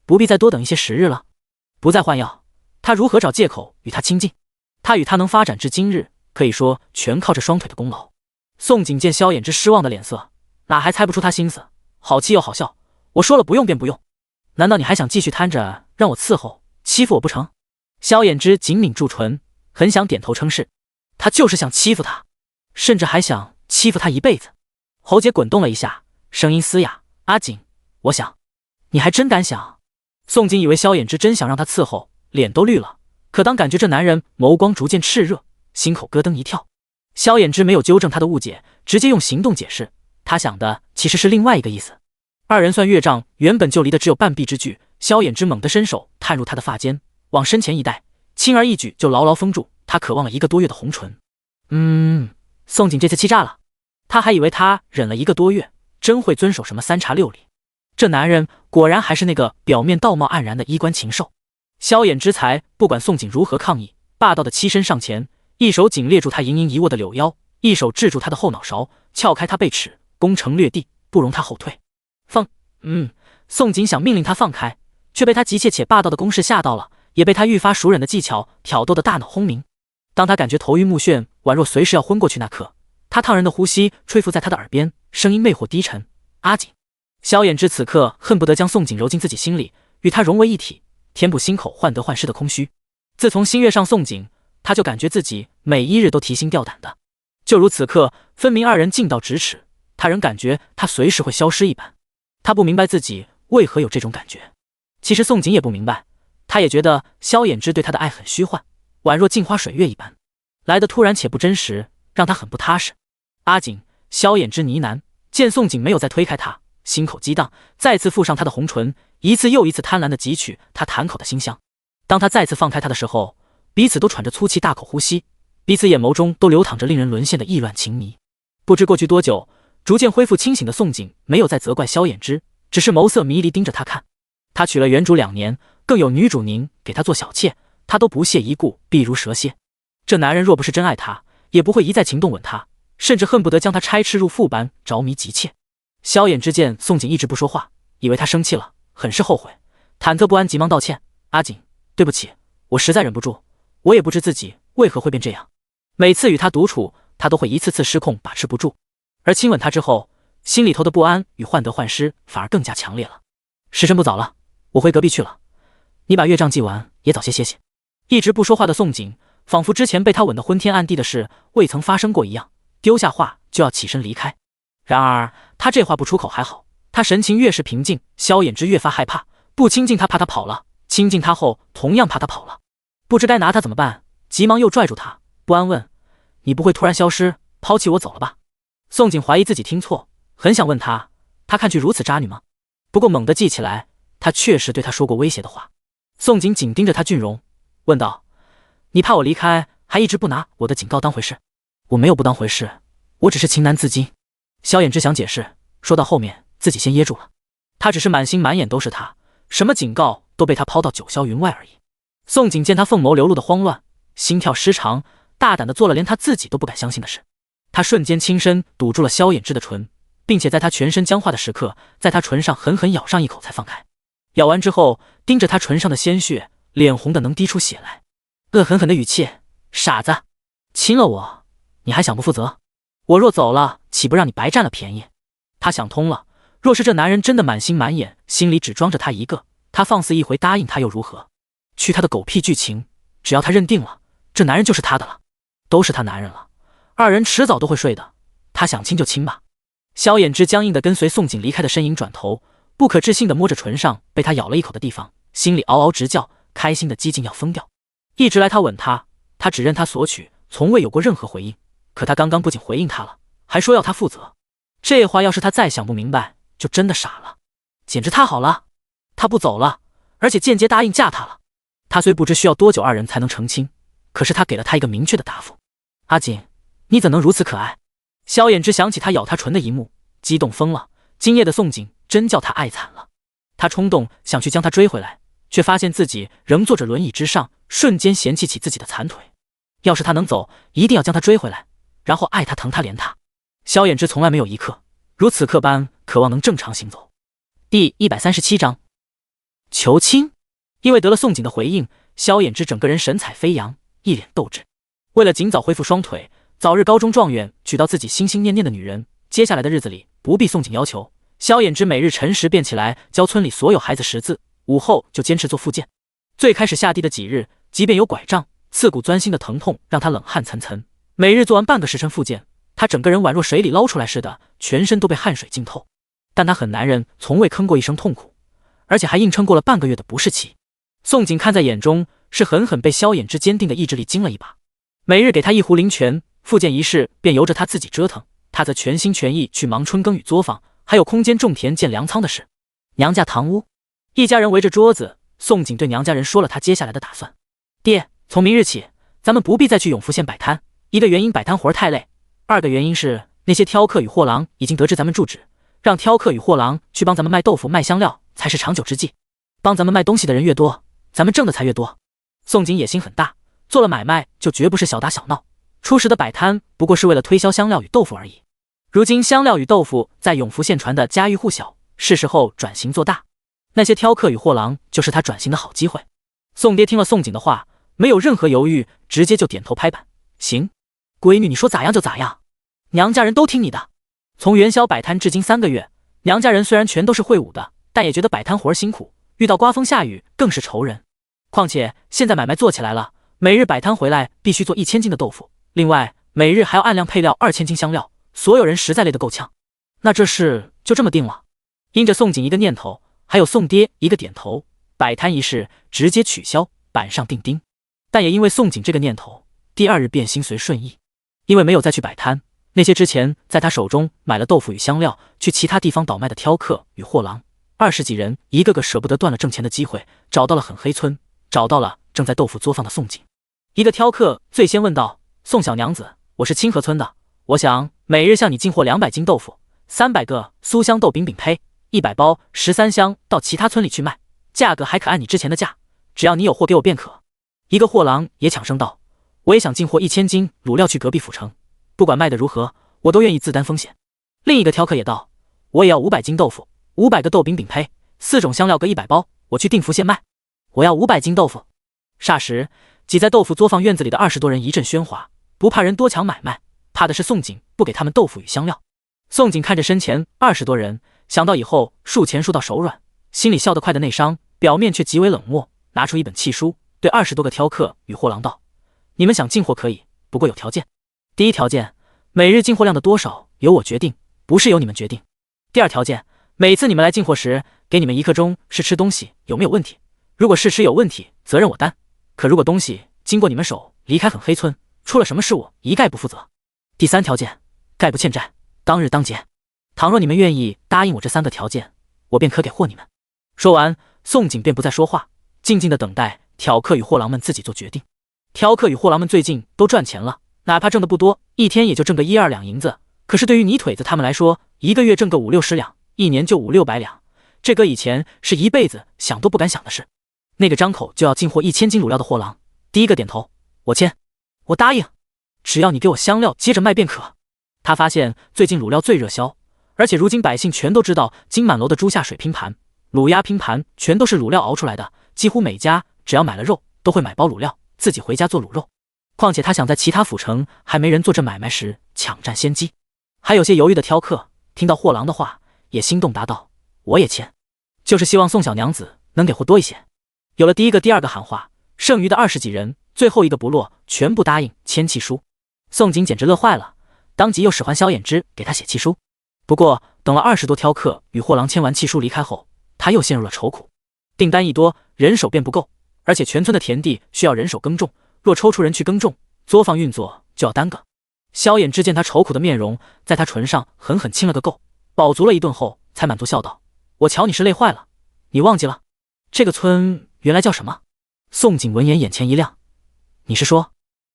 不必再多等一些时日了？不再换药，他如何找借口与他亲近？他与他能发展至今日，可以说全靠这双腿的功劳。宋景见萧衍之失望的脸色，哪还猜不出他心思，好气又好笑。我说了不用便不用，难道你还想继续摊着让我伺候欺负我不成？萧衍之紧抿住唇，很想点头称是，他就是想欺负他，甚至还想欺负他一辈子。喉结滚动了一下，声音嘶哑：阿锦，我想你还真敢想。宋景以为萧衍之真想让他伺候，脸都绿了，可当感觉这男人眸光逐渐炽热，心口咯噔一跳。萧衍之没有纠正他的误解，直接用行动解释，他想的其实是另外一个意思。二人算月账，原本就离得只有半臂之距，萧衍之猛地伸手探入他的发间，往身前一带，轻而易举就牢牢封住他渴望了1个多月的红唇。宋景这次气炸了，他还以为他忍了1个多月，真会遵守什么3茶6礼。这男人果然还是那个表面道貌岸然的衣冠禽兽。萧衍之才不管宋景如何抗议，霸道的欺身上前，一手紧链住他盈盈一握的柳腰，一手制住他的后脑勺，撬开他背齿，攻城略地，不容他后退。宋景想命令他放开，却被他急切且霸道的攻势吓到了，也被他愈发熟稔的技巧挑逗的大脑轰鸣。当他感觉头晕目眩，宛若随时要昏过去那刻，他烫人的呼吸吹拂在他的耳边，声音魅惑低沉：阿锦。萧衍之此刻恨不得将宋景揉进自己心里，与他融为一体，填补心口患得患失的空虚。自从新月上宋景，他就感觉自己每一日都提心吊胆的，就如此刻分明二人近到咫尺，他仍感觉他随时会消失一般。他不明白自己为何有这种感觉，其实宋景也不明白，他也觉得萧衍之对他的爱很虚幻，宛若镜花水月一般，来得突然且不真实，让他很不踏实。阿锦，萧衍之呢喃，见宋景没有再推开他，心口激荡，再次附上他的红唇，一次又一次贪婪地汲取他弹口的馨香。当他再次放开他的时候，彼此都喘着粗气，大口呼吸，彼此眼眸中都流淌着令人沦陷的意乱情迷。不知过去多久，逐渐恢复清醒的宋景没有再责怪萧衍之，只是眸色迷离盯着他看。他娶了原主2年，更有女主宁给他做小妾，他都不屑一顾，避如蛇蝎。这男人若不是真爱他，也不会一再情动吻他，甚至恨不得将他拆翅入腹般着迷急切。萧衍之见宋景一直不说话，以为他生气了，很是后悔，忐忑不安，急忙道歉：阿锦，对不起，我实在忍不住，我也不知自己为何会变这样。每次与他独处，他都会一次次失控，把持不住，而亲吻他之后，心里头的不安与患得患失反而更加强烈了。时辰不早了，我回隔壁去了，你把月账记完，也早些歇息。一直不说话的宋景，仿佛之前被他吻得昏天暗地的事未曾发生过一样，丢下话就要起身离开。然而他这话不出口还好，他神情越是平静，萧衍之越发害怕，不亲近他怕他跑了，亲近他后同样怕他跑了，不知该拿他怎么办，急忙又拽住他，不安问：你不会突然消失，抛弃我走了吧？宋景怀疑自己听错，很想问他看去如此渣女吗？不过猛地记起来，他确实对他说过威胁的话。宋景紧盯着他俊容，问道：你怕我离开，还一直不拿我的警告当回事？我没有不当回事，我只是情难自禁。萧衍之想解释，说到后面自己先噎住了，他只是满心满眼都是他，什么警告都被他抛到九霄云外而已。宋景见他凤眸流露的慌乱，心跳失常，大胆地做了连他自己都不敢相信的事。他瞬间轻身堵住了萧衍之的唇，并且在他全身僵化的时刻，在他唇上狠狠咬上一口才放开。咬完之后，盯着他唇上的鲜血，脸红的能滴出血来，恶狠狠的语气：傻子，亲了我，你还想不负责？我若走了，岂不让你白占了便宜？他想通了，若是这男人真的满心满眼，心里只装着他一个，他放肆一回答应他又如何？去他的狗屁剧情，只要他认定了，这男人就是他的了，都是他男人了，二人迟早都会睡的，他想亲就亲吧。萧衍之僵硬的跟随宋景离开的身影转头，不可置信的摸着唇上被他咬了一口的地方，心里嗷嗷直叫，开心的激进要疯掉。一直来他吻他，他只任他索取，从未有过任何回应。可他刚刚不仅回应他了，还说要他负责。这话要是他再想不明白，就真的傻了，简直太好了！他不走了，而且间接答应嫁他了。他虽不知需要多久二人才能成亲，可是他给了他一个明确的答复。阿锦，你怎能如此可爱？萧衍之想起他咬他唇的一幕，激动疯了。今夜的宋锦真叫他爱惨了。他冲动想去将他追回来，却发现自己仍坐着轮椅之上，瞬间嫌弃起自己的残腿。要是他能走，一定要将他追回来，然后爱他疼他怜他。萧衍之从来没有一刻如此刻般渴望能正常行走。第137章求亲。因为得了宋锦的回应，萧衍之整个人神采飞扬，一脸斗志。为了尽早恢复双腿，早日高中状元，娶到自己心心念念的女人，接下来的日子里不必宋锦要求，萧衍之每日晨时便起来教村里所有孩子识字，午后就坚持做复健。最开始下地的几日，即便有拐杖，刺骨钻心的疼痛让他冷汗涔涔。每日做完半个时辰复健，他整个人宛若水里捞出来似的，全身都被汗水浸透。但他很男人，从未吭过一声痛苦，而且还硬撑过了半个月的不适期。宋锦看在眼中，是狠狠被萧衍之坚定的意志力惊了一把。每日给他一壶灵泉，复健一事便由着他自己折腾，他则全心全意去忙春耕与作坊，还有空间种田建粮仓的事。娘家堂屋，一家人围着桌子，宋锦对娘家人说了他接下来的打算。爹，从明日起，咱们不必再去永福县摆摊，一个原因摆摊活太累，二个原因是那些挑客与货郎已经得知咱们住址，让挑客与货郎去帮咱们卖豆腐卖香料才是长久之计。帮咱们卖东西的人越多，咱们挣的才越多。宋锦野心很大，做了买卖就绝不是小打小闹，初时的摆摊不过是为了推销香料与豆腐而已。如今香料与豆腐在永福县传的家喻户晓，是时候转型做大，那些挑客与货郎就是他转型的好机会。宋爹听了宋锦的话，没有任何犹豫，直接就点头拍板，行，闺女你说咋样就咋样，娘家人都听你的。从元宵摆摊至今3个月，娘家人虽然全都是会武的，但也觉得摆摊活辛苦，遇到刮风下雨更是愁人。况且现在买卖做起来了，每日摆摊回来必须做1000斤的豆腐，另外每日还要按量配料2000斤香料，所有人实在累得够呛。那这事就这么定了。因着宋锦一个念头，还有宋爹一个点头，摆摊一事直接取消，板上钉钉。但也因为宋锦这个念头，第2日便心随顺意。因为没有再去摆摊，那些之前在他手中买了豆腐与香料去其他地方倒卖的挑客与货郎20几人，一个个舍不得断了挣钱的机会，找到了很黑村，找到了正在豆腐作坊的宋锦。一个挑客最先问道：宋小娘子，我是清河村的，我想每日向你进货200斤豆腐，300个酥香豆饼饼胚，100包13香到其他村里去卖，价格还可按你之前的价，只要你有货给我便可。一个货郎也抢声道：我也想进货1000斤卤料去隔壁府城，不管卖得如何，我都愿意自担风险。另一个挑客也道：我也要500斤豆腐，500个豆饼饼胚，4种香料各100包，我去定福县卖。我要500斤豆腐。霎时挤在豆腐作坊院子里的20多人一阵喧哗，不怕人多抢买卖，怕的是宋锦不给他们豆腐与香料。宋锦看着身前20多人，想到以后数钱数到手软，心里笑得快的内伤，表面却极为冷漠，拿出一本契书，对20多个挑客与货郎道：你们想进货可以，不过有条件。第一条件，每日进货量的多少由我决定，不是由你们决定。第二条件，每次你们来进货时，给你们1刻钟试吃东西有没有问题，如果试吃有问题，责任我担，可如果东西经过你们手离开很黑村，出了什么事我一概不负责。第三条件，概不欠债，当日当结。倘若你们愿意答应我这3个条件，我便可给货你们。说完，宋锦便不再说话，静静的等待挑客与货郎们自己做决定。挑客与货郎们最近都赚钱了，哪怕挣的不多，一天也就挣个1-2两银子，可是对于泥腿子他们来说，一个月挣个50-60两，一年就500-600两，这搁以前是一辈子想都不敢想的事。那个张口就要进货1000斤卤料的货郎，第一个点头，我签，我答应，只要你给我香料接着卖便可。他发现最近卤料最热销，而且如今百姓全都知道金满楼的猪下水拼盘、卤鸭拼盘全都是卤料熬出来的，几乎每家只要买了肉都会买包卤料自己回家做卤肉。况且他想在其他府城还没人做这买卖时抢占先机。还有些犹豫的挑客听到货郎的话也心动，答道：我也签，就是希望宋小娘子能给货多一些。有了第一个第二个喊话，剩余的20几人最后一个不落，全部答应签契书。宋锦简直乐坏了，当即又使唤萧衍之给他写契书。不过等了20多挑客与货郎签完契书离开后，他又陷入了愁苦。订单一多，人手便不够，而且全村的田地需要人手耕种，若抽出人去耕种，作坊运作就要耽搁。萧衍之见他愁苦的面容，在他唇上狠狠亲了个够，饱足了一顿后，才满足笑道：“我瞧你是累坏了，你忘记了这个村原来叫什么？”宋景闻言眼前一亮：“你是说？”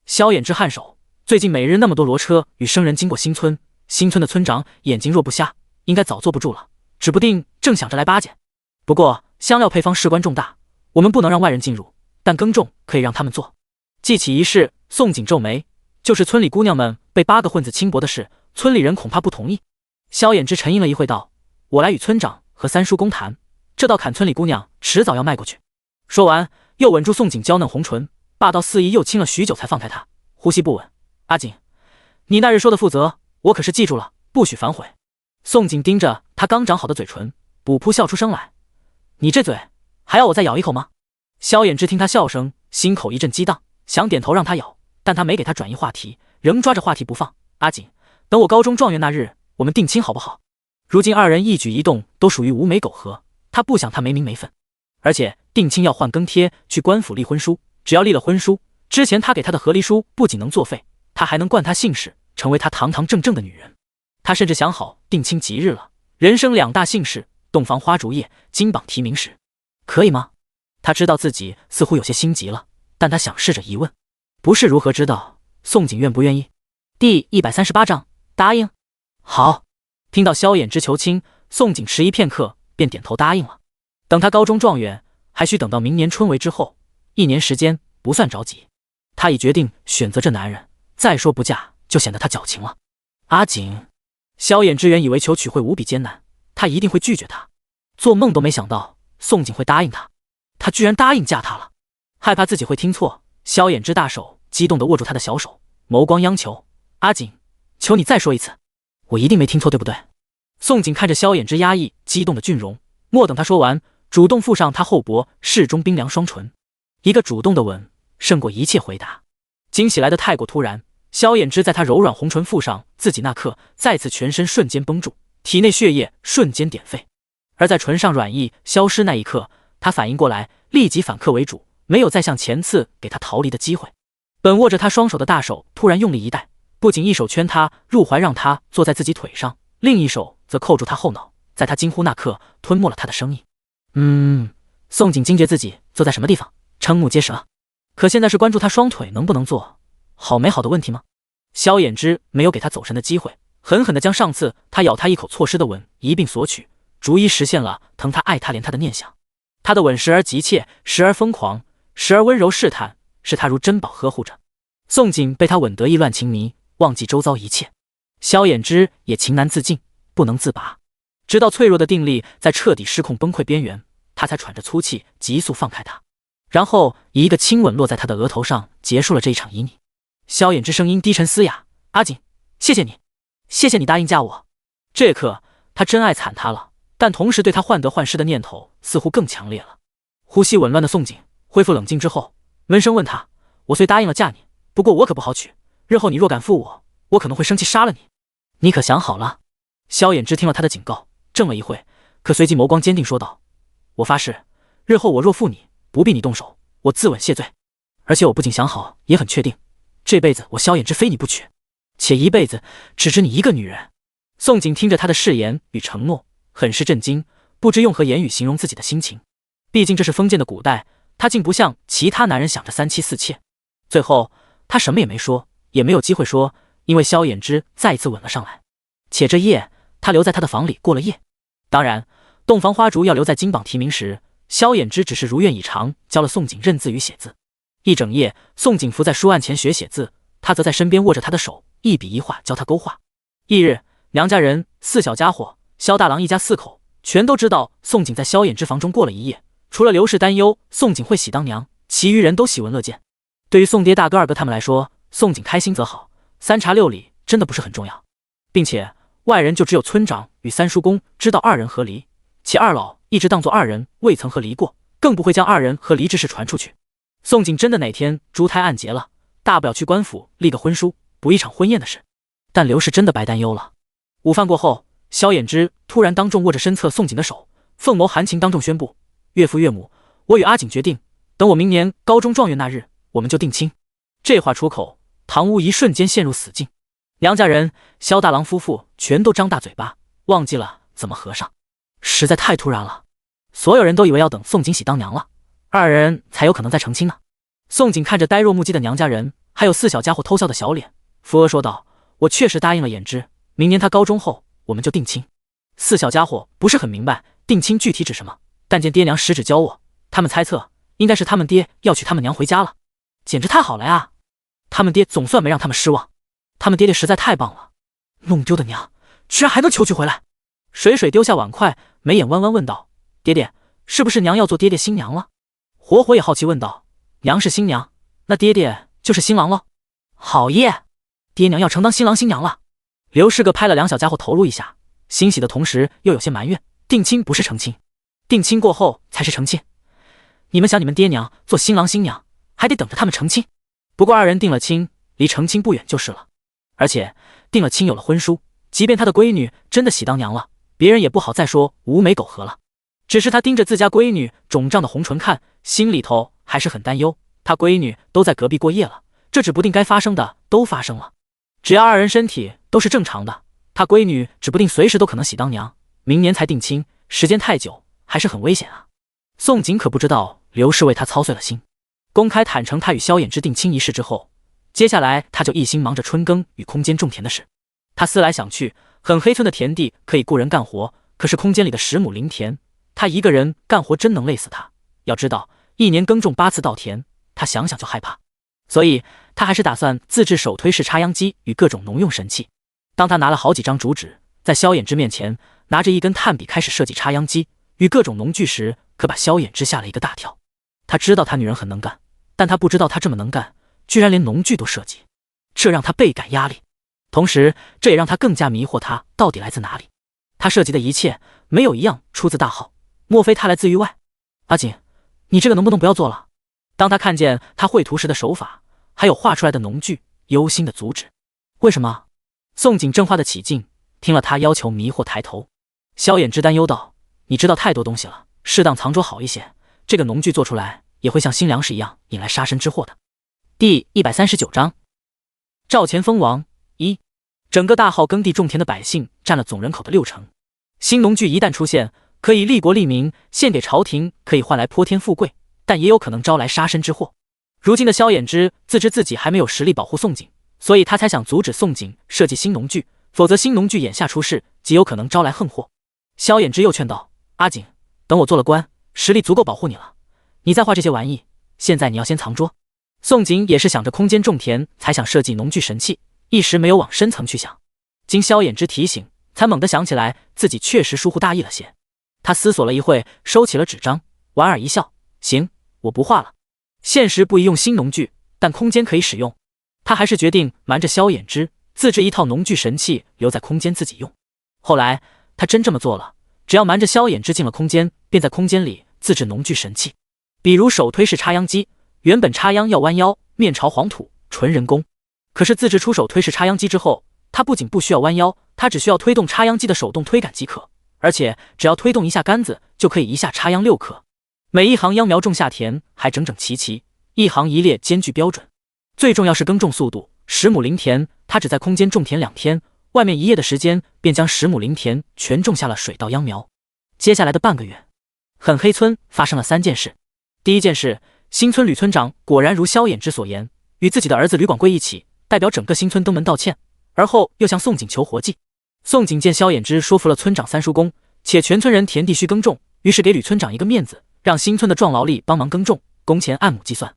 萧衍之颔首：“最近每日那么多骡车与生人经过新村，新村的村长眼睛若不瞎，应该早坐不住了，指不定正想着来巴结。不过香料配方事关重大，我们不能让外人进入，但耕种可以让他们做。”记起一事，宋景皱眉：“就是村里姑娘们被8个混子轻薄的事，村里人恐怕不同意。”萧衍之沉吟了一会道：“我来与村长和三叔公谈，这道坎村里姑娘迟早要迈过去。”说完又吻住宋景娇嫩红唇，霸道肆意又亲了许久才放开她，呼吸不稳：“阿锦，你那日说的负责，我可是记住了，不许反悔。”宋景盯着他刚长好的嘴唇，补扑笑出声来：“你这嘴还要我再咬一口吗？”萧衍之听他笑声，心口一阵激荡，想点头让他咬，但他没给他转移话题，仍抓着话题不放：“阿锦，等我高中状元那日，我们定亲好不好？如今2人一举一动都属于无媒苟合，他不想他没名没分。而且定亲要换更贴，去官府立婚书，只要立了婚书，之前他给他的和离书不仅能作废，他还能冠他姓氏，成为他堂堂正正的女人。他甚至想好定亲吉日了，人生2大姓氏，洞房花烛夜，金榜题名时，可以吗？他知道自己似乎有些心急了，但他想试着疑问：“不是如何知道宋景愿不愿意？”第138章答应。好。听到萧衍之求亲，宋景迟疑片刻，便点头答应了。等他高中状元，还需等到明年春闱之后，1年时间，不算着急。他已决定选择这男人，再说不嫁就显得他矫情了。阿锦，萧衍之原以为求娶会无比艰难，他一定会拒绝他，做梦都没想到宋景会答应他，他居然答应嫁他了。害怕自己会听错，萧衍之大手激动地握住他的小手，眸光央求：“阿锦，求你再说一次，我一定没听错，对不对？”宋景看着萧衍之压抑激动的俊容，莫等他说完，主动附上他厚薄适中冰凉双唇，一个主动的吻胜过一切回答。惊喜来得太过突然，萧衍之在他柔软红唇附上自己那刻，再次全身瞬间绷住，体内血液瞬间点沸。而在唇上软意消失那一刻，他反应过来，立即反客为主，没有再像前次给他逃离的机会。本握着他双手的大手突然用力一带，不仅一手圈他入怀，让他坐在自己腿上，另一手则扣住他后脑，在他惊呼那刻吞没了他的声音。宋景惊觉自己坐在什么地方，瞠目结舌。可现在是关注他双腿能不能坐好没好的问题吗？萧衍之没有给他走神的机会，狠狠地将上次他咬他一口错失的吻一并索取，逐一实现了疼他爱他怜他的念想。他的吻时而急切，时而疯狂，时而温柔试探，是他如珍宝呵护着。宋景被他吻得意乱情迷，忘记周遭一切。萧衍之也情难自禁，不能自拔，直到脆弱的定力在彻底失控崩溃边缘，他才喘着粗气急速放开他，然后以一个亲吻落在他的额头上，结束了这一场旖旎。萧衍之声音低沉嘶哑：“阿锦，谢谢你，谢谢你答应嫁我。”这刻他真爱惨他了，但同时对他患得患失的念头似乎更强烈了。呼吸紊乱的宋景恢复冷静之后，温声问他：“我虽答应了嫁你，不过我可不好娶，日后你若敢负我，我可能会生气杀了你，你可想好了？”萧衍之听了他的警告，怔了一会，可随即眸光坚定说道：“我发誓，日后我若负你，不必你动手，我自刎谢罪。而且我不仅想好，也很确定，这辈子我萧衍之非你不娶，且一辈子只知你一个女人。”宋景听着他的誓言与承诺，很是震惊，不知用何言语形容自己的心情。毕竟这是封建的古代，他竟不像其他男人想着3妻4妾。最后他什么也没说，也没有机会说，因为萧衍之再一次吻了上来。且这夜他留在他的房里过了夜。当然洞房花烛要留在金榜题名时，萧衍之只是如愿以偿教了宋景认字与写字。一整夜宋景伏在书案前学写字，他则在身边握着他的手，一笔一画教他勾画。翌日梁家人4小家伙，萧大郎一家4口全都知道宋景在萧衍之房中过了一夜，除了刘氏担忧宋景会喜当娘，其余人都喜闻乐见。对于宋爹大哥二哥他们来说，宋景开心则好，3茶6礼真的不是很重要，并且外人就只有村长与三叔公知道2人和离，且二老一直当作2人未曾和离过，更不会将2人和离之事传出去。宋景真的哪天珠胎暗结了，大不了去官府立个婚书，补一场婚宴的事，但刘氏真的白担忧了。午饭过后，萧衍之突然当众握着身侧宋景的手，凤眸含情当众宣布：“岳父岳母，我与阿锦决定，等我明年高中状元那日，我们就定亲。”这话出口，堂屋一瞬间陷入死静。梁家人萧大郎夫妇全都张大嘴巴，忘记了怎么合上。实在太突然了，所有人都以为要等宋锦喜当娘了，二人才有可能再成亲呢。宋锦看着呆若木鸡的娘家人，还有四小家伙偷笑的小脸，扶额说道：“我确实答应了胭脂，明年他高中后我们就定亲。”四小家伙不是很明白定亲具体指什么，但见爹娘十指交握，他们猜测应该是他们爹要娶他们娘回家了。简直太好了呀！他们爹总算没让他们失望，他们爹爹实在太棒了。弄丢的娘居然还能求娶回来。水水丢下碗筷，眉眼弯弯问道：“爹爹，是不是娘要做爹爹新娘了？”火火也好奇问道：“娘是新娘，那爹爹就是新郎喽？”好耶，爹娘要承当新郎新娘了。刘师哥拍了两小家伙头颅一下，欣喜的同时又有些埋怨：定亲不是成亲，定亲过后才是成亲。你们想你们爹娘做新郎新娘，还得等着他们成亲。不过二人定了亲，离成亲不远就是了。而且定了亲有了婚书，即便他的闺女真的喜当娘了，别人也不好再说无媒苟合了。只是他盯着自家闺女肿胀的红唇看，心里头还是很担忧。他闺女都在隔壁过夜了，这指不定该发生的都发生了。只要二人身体都是正常的，他闺女指不定随时都可能喜当娘。明年才定亲，时间太久还是很危险啊。宋锦可不知道刘氏为他操碎了心。公开坦诚他与萧衍之定亲一事之后，接下来他就一心忙着春耕与空间种田的事。他思来想去，很黑村的田地可以雇人干活，可是空间里的10亩林田，他一个人干活真能累死他。要知道一年耕种8次稻田，他想想就害怕。所以他还是打算自制手推式插秧机与各种农用神器。当他拿了好几张竹纸，在萧衍之面前拿着一根炭笔开始设计插秧机与各种农具时，可把萧衍之吓了一个大跳。他知道他女人很能干，但他不知道他这么能干，居然连农具都设计，这让他倍感压力。同时这也让他更加迷惑他到底来自哪里。他设计的一切没有一样出自大号，莫非他来自于外？阿锦，你这个能不能不要做了？当他看见他绘图时的手法，还有画出来的农具，忧心的阻止。为什么？宋锦正画得起劲，听了他要求，迷惑抬头。萧衍之担忧道：“你知道太多东西了，适当藏拙好一些，这个农具做出来也会像新粮食一样引来杀身之祸的。”第139章，赵钱封王1。整个大号耕地种田的百姓占了总人口的60%。新农具一旦出现，可以利国利民，献给朝廷，可以换来泼天富贵，但也有可能招来杀身之祸。如今的萧衍之自知自己还没有实力保护宋锦，所以他才想阻止宋锦设计新农具，否则新农具眼下出世，极有可能招来横祸。萧衍之又劝道：“阿锦，等我做了官，实力足够保护你了，你再画这些玩意，现在你要先藏拙。”宋锦也是想着空间种田才想设计农具神器，一时没有往深层去想。经萧衍之提醒，才猛地想起来自己确实疏忽大意了些。他思索了一会，收起了纸张，莞尔一笑：“行，我不画了。现实不宜用新农具，但空间可以使用。”他还是决定瞒着萧衍之，自制一套农具神器留在空间自己用。后来他真这么做了，只要瞒着萧衍之进了空间，便在空间里自制农具神器。比如手推式插秧机，原本插秧要弯腰，面朝黄土，纯人工。可是自制出手推式插秧机之后，它不仅不需要弯腰，它只需要推动插秧机的手动推杆即可，而且只要推动一下杆子，就可以一下插秧6颗。每一行秧苗种下田还整整齐齐，一行一列间距标准。最重要是耕种速度，10亩林田，它只在空间种田2天，外面1夜的时间便将10亩林田全种下了水稻秧苗。接下来的半个月，很黑村发生了3件事。第一件事，新村吕村长果然如萧衍之所言，与自己的儿子吕广贵一起代表整个新村登门道歉，而后又向宋锦求活计。宋锦见萧衍之说服了村长三叔公，且全村人田地需耕种，于是给吕村长一个面子，让新村的壮劳力帮忙耕种，工钱按亩计算。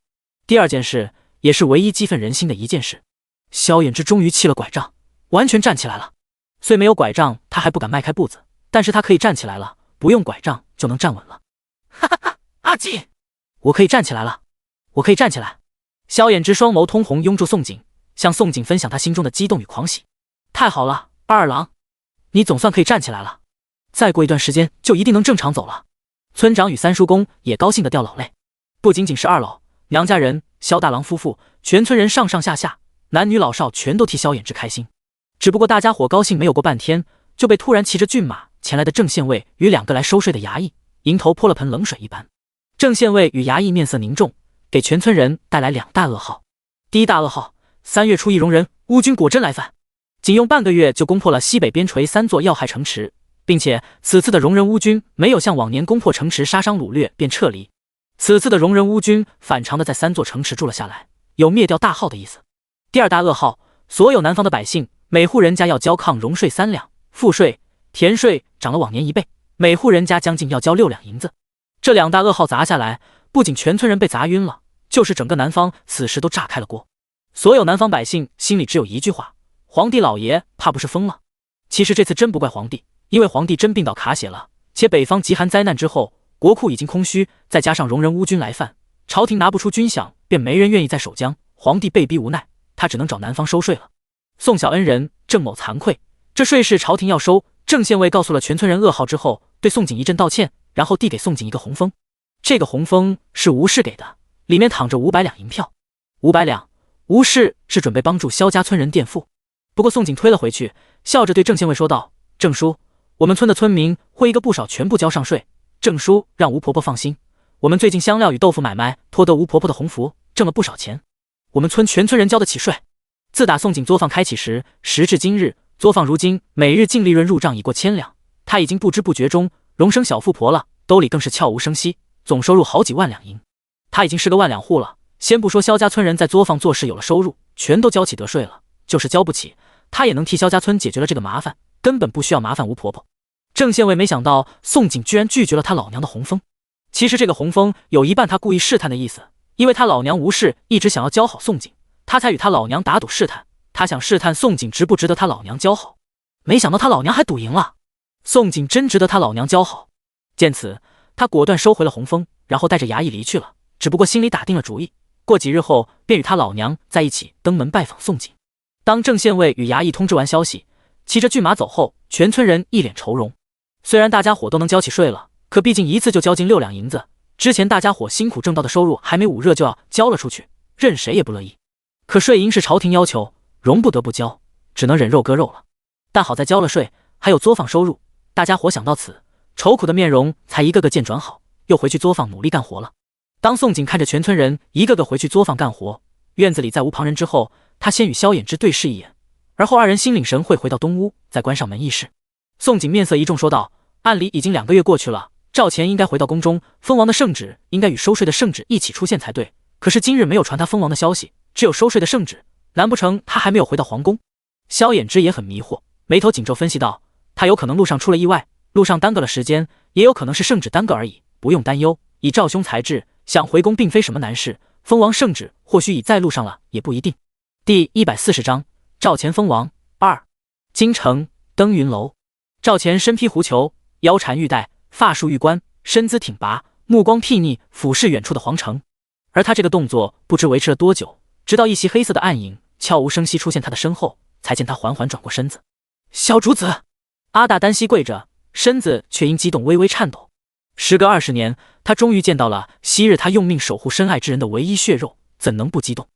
第二件事，也是唯一激愤人心的一件事，萧衍之终于弃了拐杖，完全站起来了。虽没有拐杖，他还不敢迈开步子，但是他可以站起来了，不用拐杖就能站稳了。哈哈哈，阿锦，我可以站起来了，我可以站起来。萧衍之双眸通红，拥住宋锦，向宋锦分享他心中的激动与狂喜。太好了，二郎，你总算可以站起来了，再过一段时间就一定能正常走了。村长与三叔公也高兴得掉老泪，不仅仅是二老、娘家人、萧大郎夫妇，全村人上上下下，男女老少全都替萧衍之开心。只不过大家伙高兴没有过半天，就被突然骑着骏马前来的郑县尉与2个来收税的衙役迎头泼了盆冷水一般。郑县尉与衙役面色凝重，给全村人带来2大噩耗。第一大噩耗，3月初一戎人乌军果真来犯，仅用半个月就攻破了西北边陲3座要害城池，并且此次的戎人乌军没有像往年攻破城池杀伤掳掠便撤离，此次的戎人乌军反常的在3座城池住了下来，有灭掉大号的意思。第二大噩耗，所有南方的百姓每户人家要交抗戎税3两，赋税、田税涨了往年1倍，每户人家将近要交6两银子。这2大噩耗砸下来，不仅全村人被砸晕了，就是整个南方此时都炸开了锅。所有南方百姓心里只有一句话：皇帝老爷怕不是疯了？其实这次真不怪皇帝，因为皇帝真病倒卡血了，且北方极寒灾难之后，国库已经空虚，再加上戎人乌军来犯，朝廷拿不出军饷，便没人愿意再守疆，皇帝被逼无奈，他只能找南方收税了。宋小恩人郑某惭愧，这税是朝廷要收。郑县尉告诉了全村人噩耗之后，对宋景一阵道歉，然后递给宋景一个红封。这个红封是吴氏给的，里面躺着500两银票。500两，吴氏是准备帮助萧家村人垫付。不过宋景推了回去，笑着对郑县尉说道：“郑叔，我们村的村民会一个不少全部交上税，郑叔让吴婆婆放心，我们最近香料与豆腐买卖托得吴婆婆的鸿福，挣了不少钱，我们村全村人交得起税。”自打宋景作坊开启时至今日，作坊如今每日净利润入账已过1000两，他已经不知不觉中荣升小富婆了，兜里更是悄无声息，总收入好几万两银。他已经是个万两户了，先不说萧家村人在作坊做事有了收入，全都交起得税了，就是交不起，他也能替萧家村解决了这个麻烦，根本不需要麻烦吴婆婆。郑县尉没想到宋景居然拒绝了他老娘的红封。其实这个红封有一半他故意试探的意思，因为他老娘吴氏一直想要交好宋景，他才与他老娘打赌试探，他想试探宋景值不值得他老娘交好。没想到他老娘还赌赢了，宋景真值得他老娘交好。见此，他果断收回了红封，然后带着衙役离去了，只不过心里打定了主意，过几日后便与他老娘在一起登门拜访宋景。当郑县尉与衙役通知完消息，骑着骏马走后，全村人一脸愁容。虽然大家伙都能交起税了，可毕竟一次就交进6两银子，之前大家伙辛苦挣到的收入还没捂热就要交了出去，任谁也不乐意。可税银是朝廷要求，容不得不交，只能忍肉割肉了。但好在交了税，还有作坊收入，大家伙想到此，愁苦的面容才一个个渐转好，又回去作坊努力干活了。当宋景看着全村人一个个回去作坊干活，院子里再无旁人之后，他先与萧衍之对视一眼，而后2人心领神会回到东屋，再关上门议事。宋景面色一重说道：“按理已经2个月过去了，赵钱应该回到宫中，封王的圣旨应该与收税的圣旨一起出现才对，可是今日没有传他封王的消息，只有收税的圣旨，难不成他还没有回到皇宫？”萧衍之也很迷惑，眉头紧皱分析道：“他有可能路上出了意外，路上耽搁了时间，也有可能是圣旨耽搁而已，不用担忧，以赵兄才智，想回宫并非什么难事，封王圣旨或许已在路上了，也不一定。”第140章赵钱封王2。京城登云楼，赵钱身披狐裘，腰缠玉带，发束玉冠，身姿挺拔，目光睥睨俯视远处的皇城。而他这个动作不知维持了多久，直到一袭黑色的暗影悄无声息出现他的身后，才见他缓缓转过身子。小主子，阿大单膝跪着，身子却因激动微微颤抖。时隔20年，他终于见到了昔日他用命守护深爱之人的唯一血肉，怎能不激动？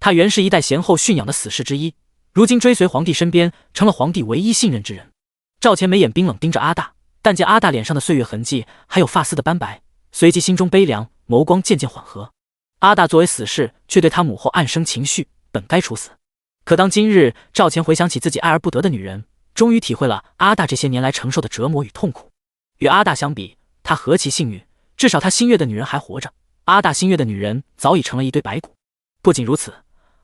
他原是一代贤后驯养的死士之一，如今追随皇帝身边，成了皇帝唯一信任之人。赵钱眉眼冰冷盯着阿大，但见阿大脸上的岁月痕迹，还有发丝的斑白，随即心中悲凉，眸光渐渐缓和。阿大作为死士，却对他母后暗生情绪，本该处死。可当今日赵钱回想起自己爱而不得的女人，终于体会了阿大这些年来承受的折磨与痛苦。与阿大相比，他何其幸运，至少他心悦的女人还活着，阿大心悦的女人早已成了一堆白骨。不仅如此，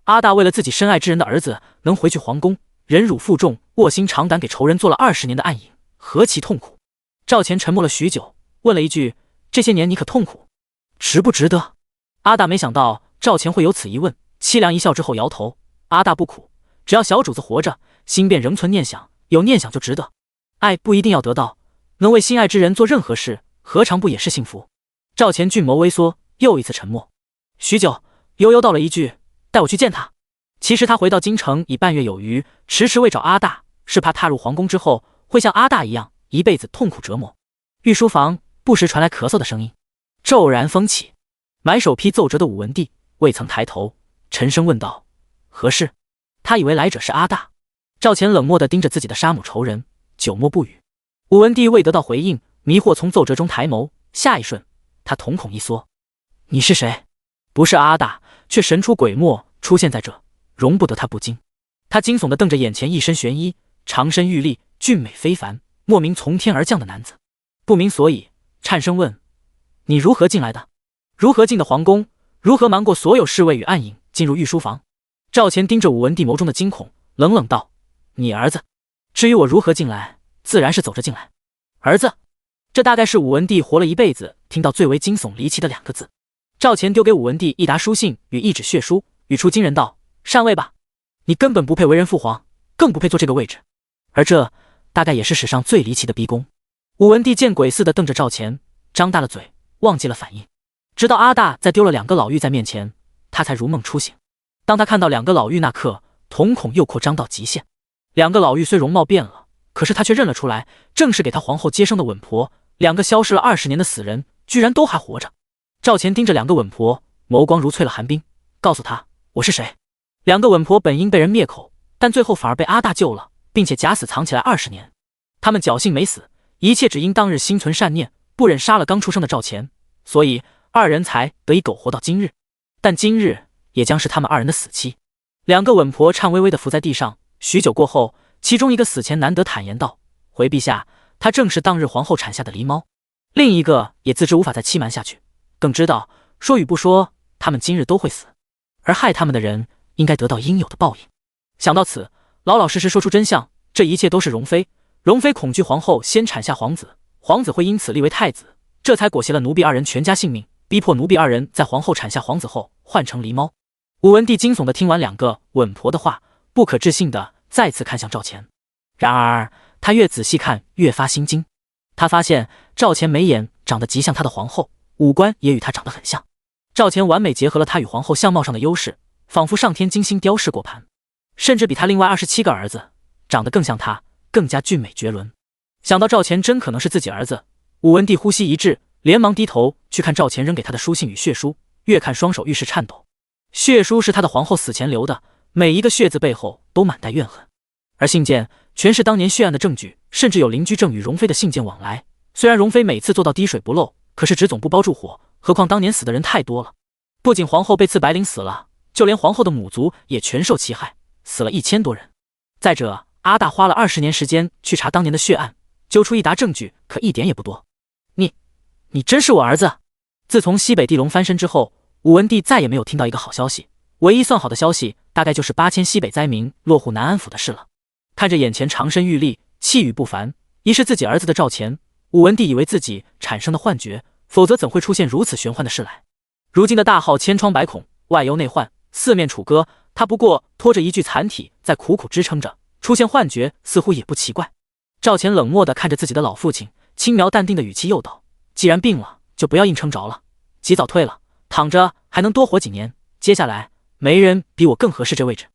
阿大为了自己深爱之人的儿子能回去皇宫，忍辱负重，卧薪尝胆给仇人做了20年的暗影，何其痛苦。赵钱沉默了许久，问了一句：“这些年你可痛苦？值不值得？”阿大没想到赵钱会有此一问，凄凉一笑之后摇头：“阿大不苦，只要小主子活着，心便仍存念想，有念想就值得。爱不一定要得到，能为心爱之人做任何事，何尝不也是幸福？”赵钱俊眸微缩，又一次沉默。许久，悠悠道了一句：“带我去见他。”其实他回到京城已半月有余，迟迟未找阿大，是怕踏入皇宫之后会像阿大一样一辈子痛苦折磨。御书房不时传来咳嗽的声音，骤然风起。埋首批奏折的武文帝未曾抬头，沉声问道：“何事？”他以为来者是阿大。赵钱冷漠地盯着自己的杀母仇人，久默不语。武文帝未得到回应，迷惑从奏折中抬眸，下一瞬他瞳孔一缩：“你是谁？”不是阿大，却神出鬼没出现在这，容不得他不惊。他惊悚地瞪着眼前一身玄衣，长身玉立，俊美非凡，莫名从天而降的男子，不明所以，颤声问：“你如何进来的？如何进的皇宫？如何瞒过所有侍卫与暗影进入御书房？”赵钱盯着武文帝眸中的惊恐，冷冷道：“你儿子。至于我如何进来，自然是走着进来。儿子。”这大概是武文帝活了一辈子听到最为惊悚离奇的2个字。赵钱丢给武文帝一沓书信与一纸血书，语出惊人道：“禅位吧，你根本不配为人父皇，更不配坐这个位置。”而这大概也是史上最离奇的逼宫。武文帝见鬼似的瞪着赵钱，张大了嘴，忘记了反应。直到阿大再丢了2个老妪在面前，他才如梦初醒。当他看到2个老妪那刻，瞳孔又扩张到极限。2个老妪虽容貌变了，可是他却认了出来，正是给他皇后接生的稳婆。2个消失了20年的死人，居然都还活着。赵钱盯着2个稳婆，眸光如淬了寒冰，告诉他：“我是谁。”2个稳婆本应被人灭口，但最后反而被阿大救了，并且假死藏起来20年。他们侥幸没死，一切只因当日心存善念，不忍杀了刚出生的赵钱，所以2人才得以苟活到今日。但今日也将是他们2人的死期。2个稳婆颤巍巍地伏在地上，许久过后，其中一个死前难得坦言道：“回陛下，他正是当日皇后产下的狸猫。”另一个也自知无法再欺瞒下去，更知道说与不说，他们今日都会死，而害他们的人应该得到应有的报应。想到此，老老实实说出真相，这一切都是容妃。容妃恐惧皇后先产下皇子，皇子会因此立为太子，这才裹挟了奴婢2人全家性命，逼迫奴婢2人在皇后产下皇子后换成狸猫。武文帝惊悚地听完2个稳婆的话，不可置信地再次看向赵钱。然而他越仔细看越发心惊，他发现赵钱眉眼长得极像他的皇后，五官也与他长得很像。赵钱完美结合了他与皇后相貌上的优势，仿佛上天精心雕饰过盘，甚至比他另外27个儿子长得更像他，更加俊美绝伦。想到赵钱真可能是自己儿子，武文帝呼吸一滞，连忙低头去看赵钱扔给他的书信与血书，越看双手愈是颤抖。血书是他的皇后死前留的，每一个血字背后都满带怨恨，而信件全是当年血案的证据，甚至有邻居正与容妃的信件往来。虽然容妃每次做到滴水不漏，可是纸总不包住火，何况当年死的人太多了。不仅皇后被刺白绫死了，就连皇后的母族也全受其害，死了1000多人。再者，阿大花了20年时间去查当年的血案，揪出一沓证据，可一点也不多。你真是我儿子？自从西北地龙翻身之后，武文帝再也没有听到一个好消息，唯一算好的消息大概就是8000西北灾民落户南安府的事了。看着眼前长身玉立，气宇不凡，疑是自己儿子的赵钱，武文帝以为自己产生的幻觉，否则怎会出现如此玄幻的事来。如今的大号千疮百孔，外忧内患，四面楚歌，他不过拖着一具残体在苦苦支撑着，出现幻觉似乎也不奇怪。赵钱冷漠地看着自己的老父亲，轻描淡定的语气诱导：“既然病了，就不要硬撑着了，及早退了，躺着还能多活几年。接下来没人比我更合适这位置。”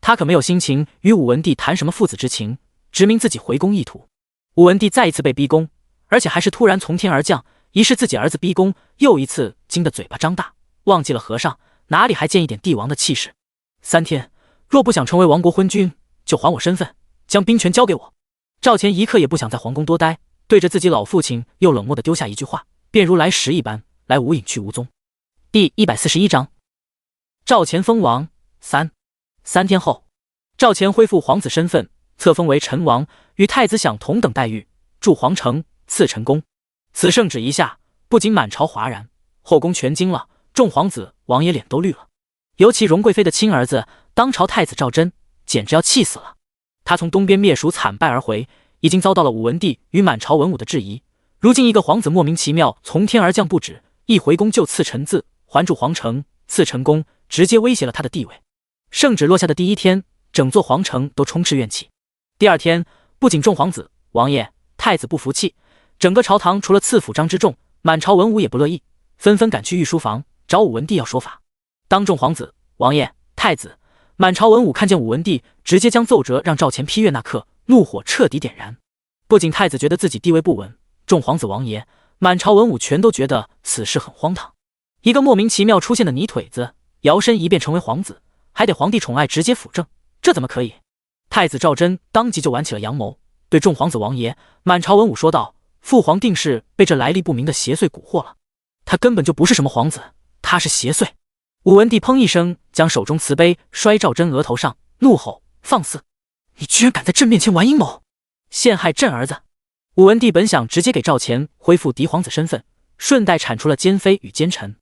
他可没有心情与武文帝谈什么父子之情，直明自己回宫意图。武文帝再一次被逼宫，而且还是突然从天而降，一是自己儿子逼宫，又一次惊得嘴巴张大，忘记了和尚哪里还见一点帝王的气势。3天，若不想成为亡国昏君，就还我身份，将兵权交给我。赵钱一刻也不想在皇宫多待，对着自己老父亲又冷漠地丢下一句话，便如来时一般，来无影去无踪。第141章，赵钱封王3天后，赵钱恢复皇子身份，册封为陈王，与太子享同等待遇，驻皇城，赐陈宫。此圣旨一下，不仅满朝哗然，后宫全惊了，众皇子王爷脸都绿了。尤其荣贵妃的亲儿子当朝太子赵祯，简直要气死了。他从东边灭蜀惨败而回，已经遭到了武文帝与满朝文武的质疑。如今一个皇子莫名其妙从天而降不止，一回宫就赐陈字，还驻皇城，赐陈宫，直接威胁了他的地位。圣旨落下的第1天，整座皇城都充斥怨气。第2天，不仅众皇子、王爷、太子不服气，整个朝堂除了赐府章之众，满朝文武也不乐意，纷纷赶去御书房找武文帝要说法。当众皇子、王爷、太子、满朝文武看见武文帝直接将奏折让赵钱批阅那刻，怒火彻底点燃。不仅太子觉得自己地位不稳，众皇子王爷、满朝文武全都觉得此事很荒唐。一个莫名其妙出现的泥腿子，摇身一变成为皇子，还得皇帝宠爱直接辅政，这怎么可以？太子赵祯当即就玩起了阳谋，对众皇子王爷、满朝文武说道：“父皇定是被这来历不明的邪祟蛊惑了，他根本就不是什么皇子，他是邪祟。”武文帝砰一声将手中瓷杯摔赵祯额头上，怒吼：“放肆！你居然敢在朕面前玩阴谋，陷害朕儿子！”武文帝本想直接给赵钱恢复嫡皇子身份，顺带铲除了奸妃与奸臣，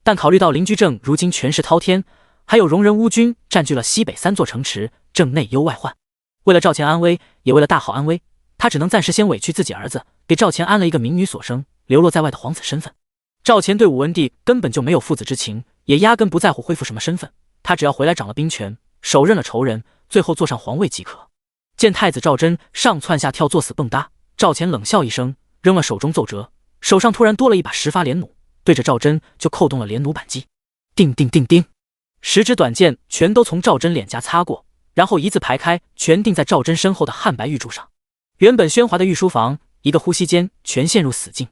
但考虑到邻居郑如今权势滔天，还有戎人乌军占据了西北3座城池，正内忧外患。为了赵钱安危，也为了大好安危，他只能暂时先委屈自己儿子，给赵钱安了一个民女所生、流落在外的皇子身份。赵钱对武文帝根本就没有父子之情，也压根不在乎恢复什么身份，他只要回来掌了兵权，手刃了仇人，最后坐上皇位即可。见太子赵祯上蹿下跳，作死蹦跶，赵钱冷笑一声，扔了手中奏折，手上突然多了一把10发连弩，对着赵祯就扣动了连弩扳机。叮叮叮叮，10支短箭全都从赵祯脸颊擦过，然后一字排开，全定在赵祯身后的汉白玉柱上。原本喧哗的御书房，一个呼吸间全陷入死静。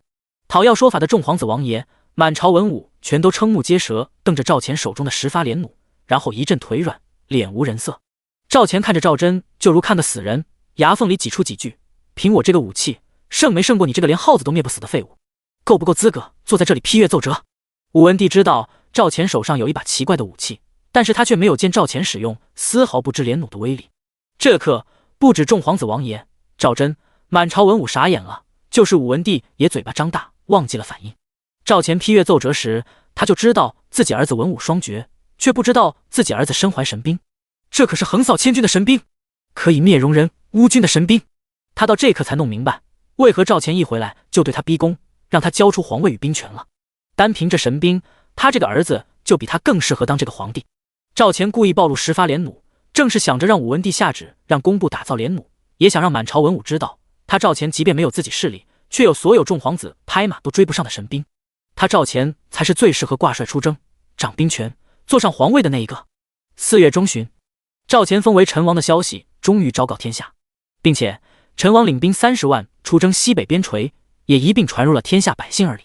讨要说法的众皇子王爷、满朝文武全都瞠目结舌，瞪着赵钱手中的10发连弩，然后一阵腿软，脸无人色。赵钱看着赵祯，就如看个死人，牙缝里挤出几句：凭我这个武器，胜没胜过你这个连耗子都灭不死的废物？够不够资格坐在这里批阅奏折？武文帝知道赵钱手上有一把奇怪的武器，但是他却没有见赵钱使用，丝毫不知连弩的威力。这刻，不止众皇子王爷、赵祯、满朝文武傻眼了，就是武文帝也嘴巴张大，忘记了反应。赵钱批阅奏折时，他就知道自己儿子文武双绝，却不知道自己儿子身怀神兵，这可是横扫千军的神兵，可以灭戎人乌军的神兵。他到这刻才弄明白，为何赵钱一回来就对他逼宫，让他交出皇位与兵权了。单凭这神兵，他这个儿子就比他更适合当这个皇帝。赵钱故意暴露10发连弩，正是想着让武文帝下旨让工部打造连弩，也想让满朝文武知道，他赵钱即便没有自己势力，却有所有众皇子拍马都追不上的神兵。他赵钱才是最适合挂帅出征、掌兵权、坐上皇位的那一个。4月中旬，赵钱封为陈王的消息终于昭告天下，并且陈王领兵30万出征西北边陲，也一并传入了天下百姓耳里。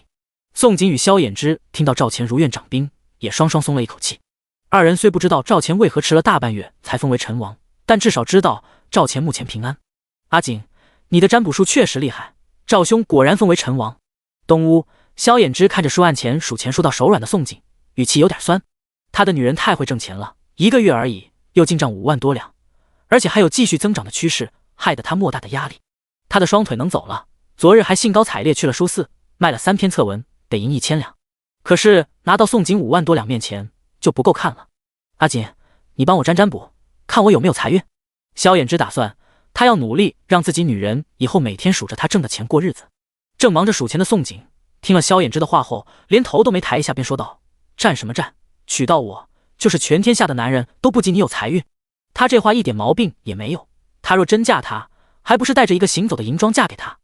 宋璟与萧衍之听到赵钱如愿掌兵，也双双松了一口气。二人虽不知道赵钱为何迟了大半月才封为陈王，但至少知道赵钱目前平安。阿景，你的占卜术确实厉害，赵兄果然封为陈王。东屋，萧衍之看着书案前数钱数到手软的宋璟，语气有点酸。他的女人太会挣钱了，1个月而已，又进账5万多两，而且还有继续增长的趋势，害得他莫大的压力。他的双腿能走了，昨日还兴高采烈去了书肆，卖了3篇策文，得赢1000两。可是拿到宋璟5万多两面前就不够看了。阿锦，你帮我占占卜，看我有没有财运。萧衍之打算，他要努力让自己女人以后每天数着他挣的钱过日子。正忙着数钱的宋璟听了萧衍之的话后，连头都没抬一下，便说道：占什么占？娶到我，就是全天下的男人都不及你有财运。他这话一点毛病也没有，他若真嫁他，还不是带着一个行走的银桩嫁给他？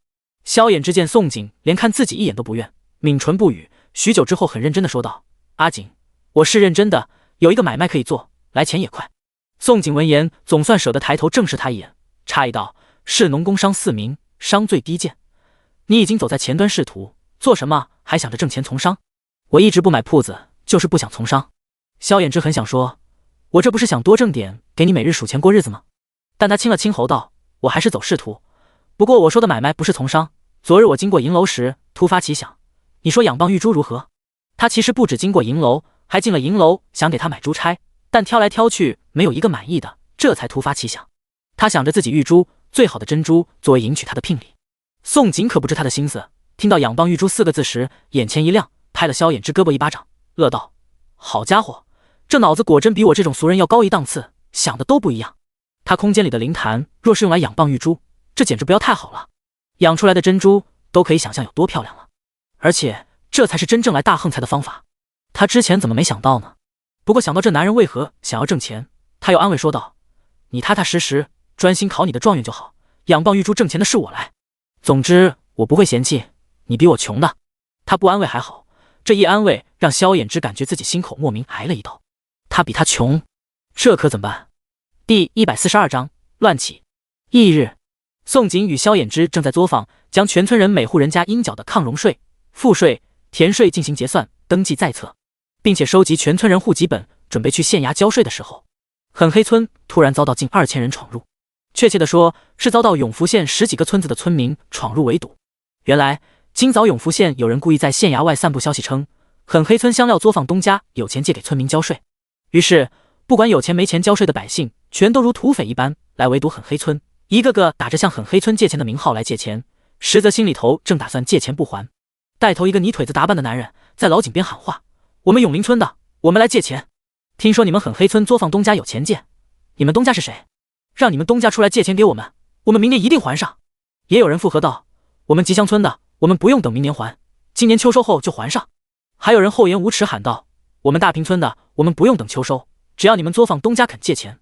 萧衍之见宋璟连看自己一眼都不愿，抿唇不语，许久之后很认真的说道：阿锦，我是认真的，有一个买卖可以做，来钱也快。宋璟闻言总算舍得抬头正视他一眼，诧异道：士农工商4民，商最低贱，你已经走在前端仕途，做什么还想着挣钱从商？我一直不买铺子，就是不想从商。萧衍之很想说，我这不是想多挣点给你每日数钱过日子吗？但他清了清喉道：我还是走仕途，不过我说的买卖不是从商。昨日我经过银楼时突发奇想，你说养蚌玉珠如何？他其实不止经过银楼，还进了银楼想给他买珠钗，但挑来挑去没有一个满意的，这才突发奇想。他想着自己玉珠最好的珍珠作为迎娶他的聘礼。宋璟可不知他的心思，听到养蚌玉珠4个字时眼前一亮，拍了萧衍之胳膊一巴掌，乐道：好家伙，这脑子果真比我这种俗人要高一档次，想的都不一样。他空间里的灵坛若是用来养蚌玉珠，这简直不要太好了，养出来的珍珠都可以想象有多漂亮了。而且这才是真正来大横财的方法，他之前怎么没想到呢？不过想到这男人为何想要挣钱，他又安慰说道：你踏踏实实专心考你的状元就好，养蚌玉珠挣钱的是我来。总之我不会嫌弃你比我穷的。他不安慰还好，这一安慰让萧衍之感觉自己心口莫名挨了一刀。他比他穷，这可怎么办？第142章乱起。翌日，宋璟与萧衍之正在作坊将全村人每户人家应缴的抗荣税、赋税、田税进行结算登记在册，并且收集全村人户籍本，准备去县衙交税的时候，狠黑村突然遭到近2000人闯入，确切的说是遭到永福县10几个村子的村民闯入围堵。原来今早永福县有人故意在县衙外散布消息称，狠黑村香料作坊东家有钱借给村民交税，于是不管有钱没钱交税的百姓全都如土匪一般来围堵狠黑村，一个个打着向狠黑村借钱的名号来借钱，实则心里头正打算借钱不还。带头一个泥腿子打扮的男人在老井边喊话：“我们永林村的，我们来借钱。听说你们狠黑村作坊东家有钱借，你们东家是谁？让你们东家出来借钱给我们，我们明年一定还上。”也有人附和道：“我们吉祥村的，我们不用等明年还，今年秋收后就还上。”还有人厚颜无耻喊道：“我们大平村的，我们不用等秋收，只要你们作坊东家肯借钱，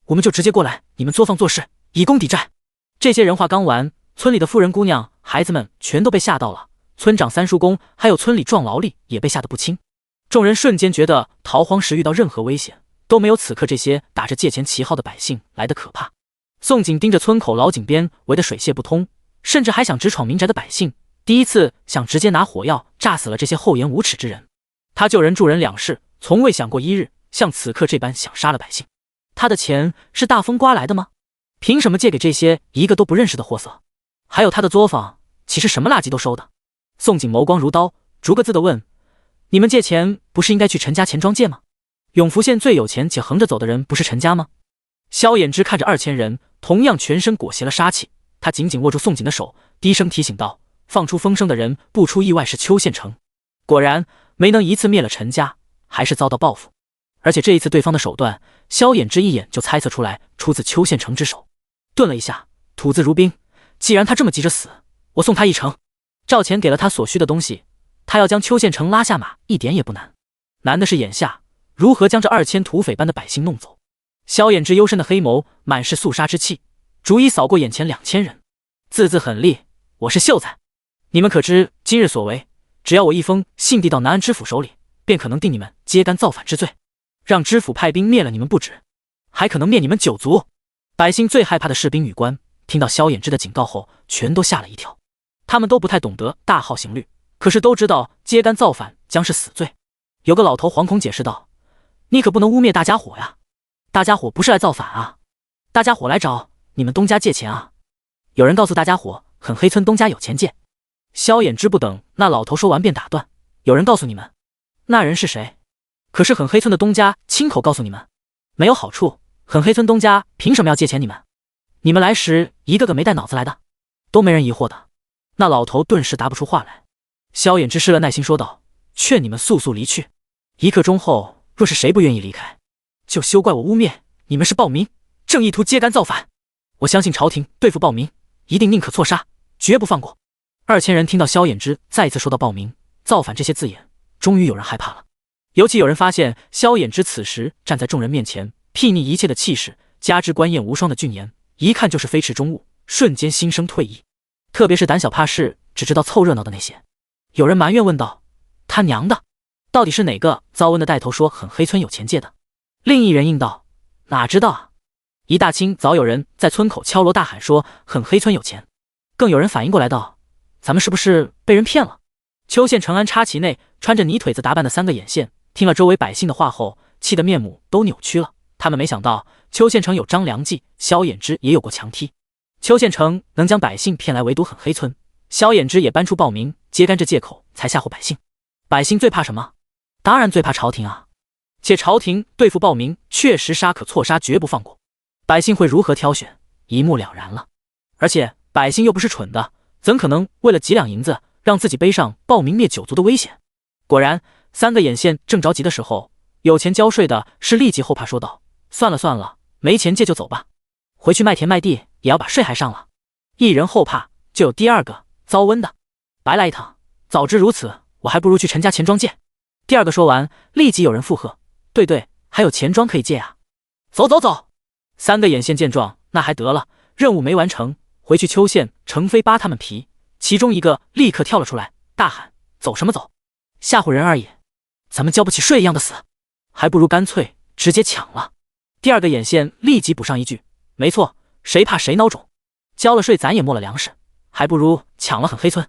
我们就直接过来你们作坊做事，以工抵债。”这些人话刚完，村里的妇人姑娘孩子们全都被吓到了，村长三叔公还有村里壮劳力也被吓得不轻。众人瞬间觉得逃荒时遇到任何危险都没有此刻这些打着借钱旗号的百姓来得可怕。宋景盯着村口老井边围得水泄不通，甚至还想直闯民宅的百姓，第一次想直接拿火药炸死了这些厚颜无耻之人。他救人助人两事，从未想过一日像此刻这般想杀了百姓。他的钱是大风刮来的吗？凭什么借给这些一个都不认识的货色？还有他的作坊岂是什么垃圾都收的？宋景眸光如刀，逐个字地问：“你们借钱不是应该去陈家钱庄借吗？永福县最有钱且横着走的人不是陈家吗？”萧衍之看着2000人，同样全身裹挟了杀气，他紧紧握住宋景的手，低声提醒道：“放出风声的人不出意外是邱县城。”果然没能一次灭了陈家，还是遭到报复。而且这一次对方的手段，萧衍之一眼就猜测出来出自邱县城之手。顿了一下，吐字如冰：“既然他这么急着死，我送他一程。”赵钱给了他所需的东西，他要将邱县城拉下马一点也不难，难的是眼下如何将这2000土匪般的百姓弄走。萧衍之幽深的黑眸满是肃杀之气，逐一扫过眼前2000人，字字狠厉：“我是秀才，你们可知今日所为？只要我一封信递到南安知府手里，便可能定你们揭竿造反之罪，让知府派兵灭了你们不止，还可能灭你们9族。”百姓最害怕的士兵与官听到萧衍之的警告后，全都吓了一跳。他们都不太懂得大号刑律，可是都知道揭竿造反将是死罪。有个老头惶恐解释道：“你可不能污蔑大家伙呀！大家伙不是来造反啊，大家伙来找你们东家借钱啊！”有人告诉大家伙，狠黑村东家有钱借。萧衍之不等那老头说完便打断：“有人告诉你们，那人是谁？可是狠黑村的东家亲口告诉你们，没有好处。狠黑村东家凭什么要借钱你们？你们来时一个个没带脑子来的？”都没人疑惑的。那老头顿时答不出话来。萧衍之失了耐心说道：“劝你们速速离去，1刻钟后若是谁不愿意离开，就休怪我污蔑你们是暴民，正意图揭竿造反。我相信朝廷对付暴民一定宁可错杀，绝不放过。”2000人听到萧衍之再一次说到暴民、造反这些字眼，终于有人害怕了。尤其有人发现萧衍之此时站在众人面前，睥睨一切的气势，加之官燕无双的俊颜，一看就是非池中物，瞬间心生退意。特别是胆小怕事、只知道凑热闹的那些，有人埋怨问道：“他娘的，到底是哪个遭恩的带头说狠黑村有钱借的？”另一人应道：“哪知道啊！一大清早有人在村口敲锣大喊说狠黑村有钱。”更有人反应过来道：“咱们是不是被人骗了？”邱县城安插旗内穿着泥腿子打扮的3个眼线，听了周围百姓的话后，气得面目都扭曲了。他们没想到邱县城有张良计，萧衍之也有过强踢。邱县城能将百姓骗来围堵狠黑村，萧衍之也搬出暴民揭竿这借口，才吓唬百姓。百姓最怕什么？当然最怕朝廷啊！且朝廷对付暴民确实杀可错杀，绝不放过。百姓会如何挑选，一目了然了。而且百姓又不是蠢的，怎可能为了几两银子让自己背上暴民灭9族的危险？果然，3个眼线正着急的时候，有钱交税的是立即后怕说道：“算了算了，没钱借就走吧，回去卖田卖地也要把税还上了。”一人后怕，就有第2个遭瘟的，白来一趟，早知如此，我还不如去陈家钱庄借。第2个说完，立即有人附和：“对对，还有钱庄可以借啊！”走走走！3个眼线见状，那还得了，任务没完成，回去邱县城非扒他们皮。其中一个立刻跳了出来，大喊：“走什么走？吓唬人而已，咱们交不起税一样的死，还不如干脆直接抢了。”第2个眼线立即补上一句：“没错，谁怕谁孬种，交了税咱也没了粮食，还不如抢了狠黑村，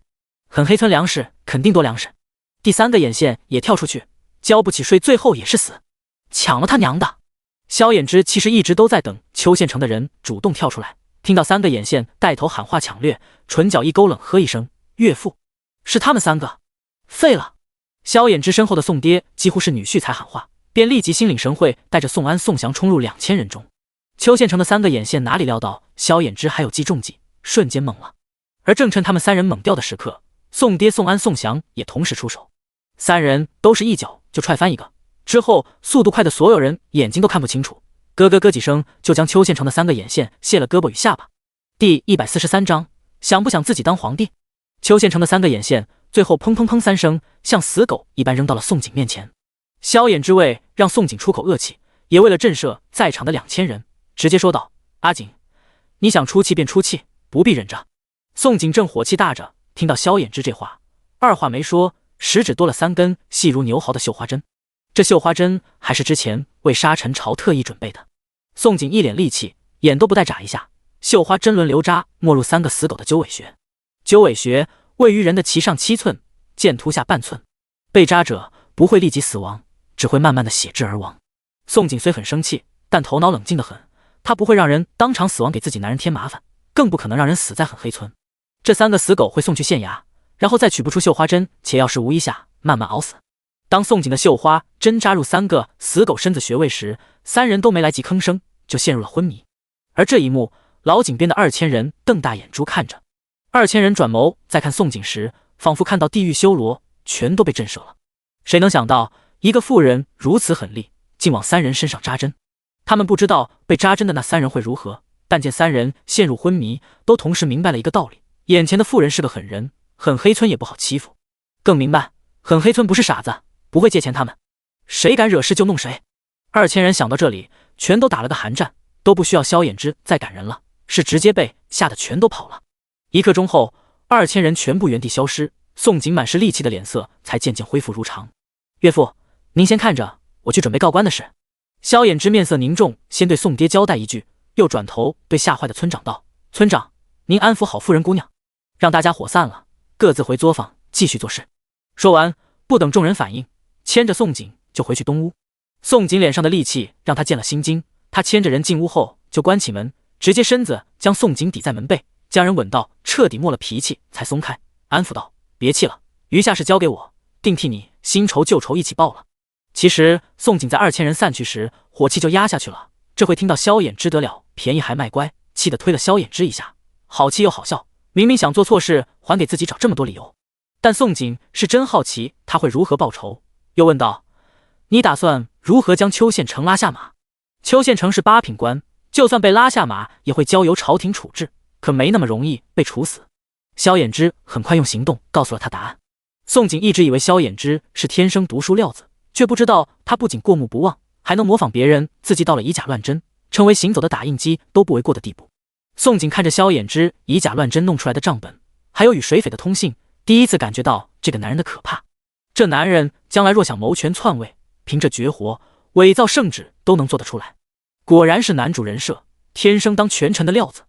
狠黑村粮食肯定多粮食。”第3个眼线也跳出去：“交不起税最后也是死，抢了他娘的！”萧衍之其实一直都在等邱县城的人主动跳出来，听到3个眼线带头喊话抢掠，唇角一勾，冷喝一声：“岳父！”是他们3个，废了！萧衍之身后的宋爹几乎是女婿才喊话，便立即心领神会，带着宋安、宋祥冲入2000人中。邱县城的3个眼线哪里料到萧衍之还有记中计，瞬间懵了。而正趁他们三人猛掉的时刻，宋爹、宋安、宋祥也同时出手，三人都是一脚就踹翻一个，之后速度快的所有人眼睛都看不清楚，咯咯咯几声就将邱县城的三个眼线卸了胳膊与下巴。第143章，想不想自己当皇帝？邱县城的三个眼线最后砰砰砰三声，像死狗一般扔到了宋璟面前。萧衍之位让宋璟出口恶气，也为了震慑在场的2000人，直接说道：“阿景，你想出气便出气，不必忍着。”宋璟正火气大着，听到萧衍之这话，二话没说，食指多了3根细如牛毫的绣花针。这绣花针还是之前为沙尘朝特意准备的。宋璟一脸戾气，眼都不带眨一下，绣花针轮流扎，没入3个死狗的鸠尾穴。鸠尾穴位于人的脐上7寸，剑突下半寸，被扎者不会立即死亡，只会慢慢的血滞而亡。宋璟虽很生气，但头脑冷静得很，他不会让人当场死亡给自己男人添麻烦，更不可能让人死在很黑村。这3个死狗会送去县衙，然后再取不出绣花针，且药石无一下，慢慢熬死。当宋璟的绣花针扎入3个死狗身子穴位时，3人都没来及吭声，就陷入了昏迷。而这一幕，老井边的2000人瞪大眼珠看着。2000人转眸再看宋璟时，仿佛看到地狱修罗，全都被震慑了。谁能想到一个妇人如此狠厉，竟往3人身上扎针？他们不知道被扎针的那3人会如何，但见3人陷入昏迷，都同时明白了一个道理：眼前的妇人是个狠人，狠黑村也不好欺负。更明白，狠黑村不是傻子，不会借钱他们，谁敢惹事就弄谁。2000人想到这里，全都打了个寒战，都不需要萧衍之再赶人了，是直接被吓得全都跑了。1刻钟后，2000人全部原地消失，宋璟满是戾气的脸色才渐渐恢复如常。岳父，您先看着，我去准备告官的事。萧衍之面色凝重，先对宋爹交代一句，又转头对吓坏的村长道：“村长，您安抚好妇人姑娘，让大家伙散了，各自回作坊继续做事。”说完，不等众人反应，牵着宋璟就回去东屋。宋璟脸上的戾气让他见了心惊，他牵着人进屋后就关起门，直接身子将宋璟抵在门背，将人稳到彻底没了脾气才松开，安抚道：“别气了，余下事交给我，定替你新仇旧仇一起报了。”其实宋璟在2000人散去时火气就压下去了，这回听到萧衍之得了便宜还卖乖，气得推了萧衍之一下，好气又好笑，明明想做错事还给自己找这么多理由。但宋璟是真好奇他会如何报仇，又问道：“你打算如何将邱县城拉下马？”邱县城是8品官，就算被拉下马也会交由朝廷处置，可没那么容易被处死。萧衍之很快用行动告诉了他答案。宋璟一直以为萧衍之是天生读书料子，却不知道他不仅过目不忘，还能模仿别人自己到了以假乱真，成为行走的打印机都不为过的地步。宋璟看着萧衍之以假乱真弄出来的账本，还有与水匪的通信，第一次感觉到这个男人的可怕。这男人将来若想谋权篡位，凭着绝活、伪造圣旨都能做得出来，果然是男主人设，天生当权臣的料子。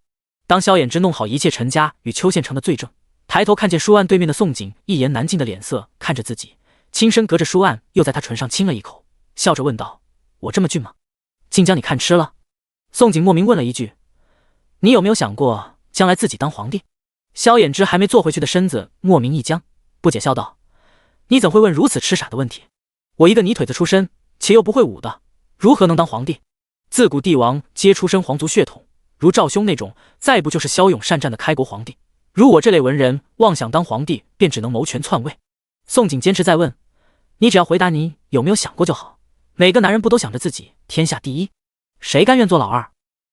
当萧衍之弄好一切陈家与邱县城的罪证，抬头看见书案对面的宋璟一言难尽的脸色看着自己，亲身隔着书案又在他唇上亲了一口，笑着问道：“我这么俊吗？竟将你看吃了？”宋璟莫名问了一句：“你有没有想过将来自己当皇帝？”萧衍之还没坐回去的身子莫名一僵，不解笑道：“你怎会问如此痴傻的问题？我一个泥腿子出身，且又不会武的，如何能当皇帝？自古帝王皆出身皇族血统，如赵兄那种，再不就是骁勇善战的开国皇帝。如我这类文人妄想当皇帝，便只能谋权篡位。”宋璟坚持再问：“你只要回答你有没有想过就好。哪个男人不都想着自己天下第一？谁甘愿做老二？”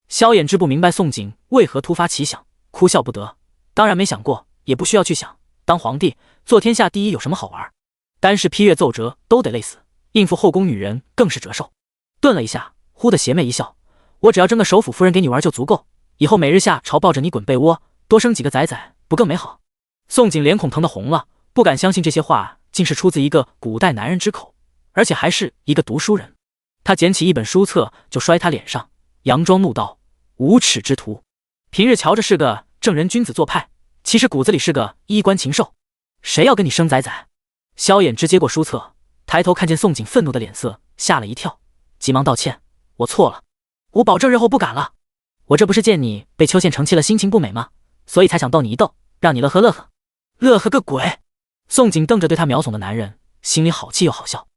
萧衍之不明白宋璟为何突发奇想，哭笑不得：“当然没想过，也不需要去想。当皇帝做天下第一有什么好玩？单是批阅奏折都得累死，应付后宫女人更是折寿。”顿了一下，忽的邪魅一笑：“我只要争个首府夫人给你玩就足够，以后每日下朝抱着你滚被窝，多生几个崽崽，不更美好？”宋璟脸孔疼得红了，不敢相信这些话竟是出自一个古代男人之口，而且还是一个读书人。他捡起一本书册就摔他脸上，佯装怒道：“无耻之徒！平日瞧着是个正人君子做派，其实骨子里是个衣冠禽兽，谁要跟你生崽崽？”萧衍之接过书册，抬头看见宋璟愤怒的脸色，吓了一跳，急忙道歉：“我错了，我保证日后不敢了。我这不是见你被邱县城气了心情不美吗？所以才想逗你一逗，让你乐呵乐呵。”“乐呵个鬼！”宋璟瞪着对他秒耸的男人，心里好气又好笑。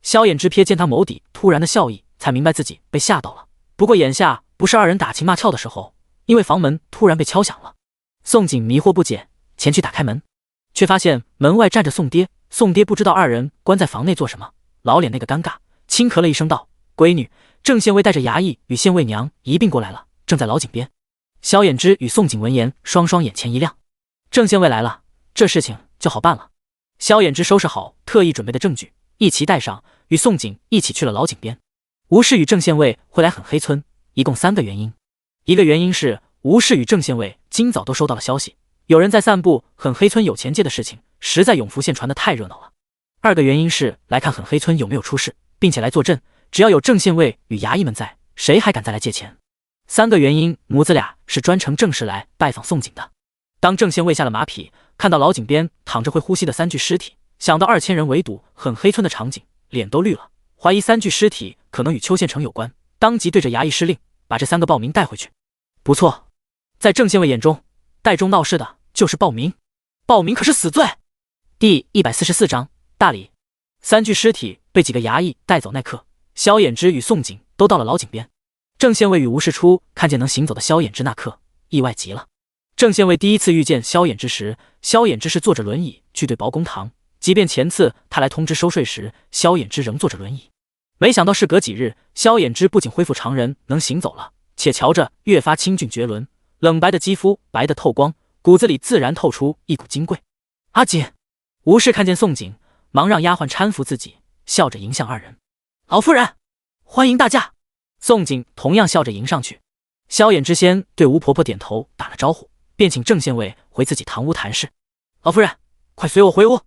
萧衍之瞥见他眸底突然的笑意，才明白自己被吓到了。不过眼下不是二人打情骂俏的时候，因为房门突然被敲响了。宋璟迷惑不解，前去打开门，却发现门外站着宋爹。宋爹不知道二人关在房内做什么，老脸那个尴尬，轻咳了一声道：“闺女，郑县尉带着衙役与县尉娘一并过来了，正在老井边。”萧衍之与宋景闻言，双双眼前一亮。郑县尉来了，这事情就好办了。萧衍之收拾好特意准备的证据，一齐带上，与宋景一起去了老井边。吴氏与郑县尉会来狠黑村，一共3个原因。一个原因是吴氏与郑县尉今早都收到了消息，有人在散布狠黑村有钱借的事情，实在永福县传得太热闹了。2个原因是来看狠黑村有没有出事，并且来坐镇，只要有郑县尉与衙役们在，谁还敢再来借钱？3个原因，母子俩是专程正式来拜访宋景的。当郑县尉下了马匹，看到老井边躺着会呼吸的3具尸体，想到2000人围堵狠黑村的场景，脸都绿了，怀疑3具尸体可能与邱县城有关，当即对着衙役施令，把这3个暴民带回去。不错，在郑县尉眼中，带中闹事的就是暴民，暴民可是死罪。第144章大礼。3具尸体被几个衙役带走那刻，萧衍之与宋景都到了老井边。郑县尉与吴世初看见能行走的萧衍之那刻，意外极了。郑县尉第一次遇见萧衍之时，萧衍之是坐着轮椅去对薄公堂，即便前次他来通知收税时，萧衍之仍坐着轮椅。没想到事隔几日，萧衍之不仅恢复常人，能行走了，且瞧着越发清俊绝伦，冷白的肌肤白得透光，骨子里自然透出一股金贵。阿锦，吴氏看见宋景，忙让丫鬟搀扶自己，笑着迎向2人。老夫人，欢迎大驾。宋景同样笑着迎上去。萧衍之先对吴婆婆点头打了招呼，便请郑县尉回自己堂屋谈事。老夫人，快随我回屋。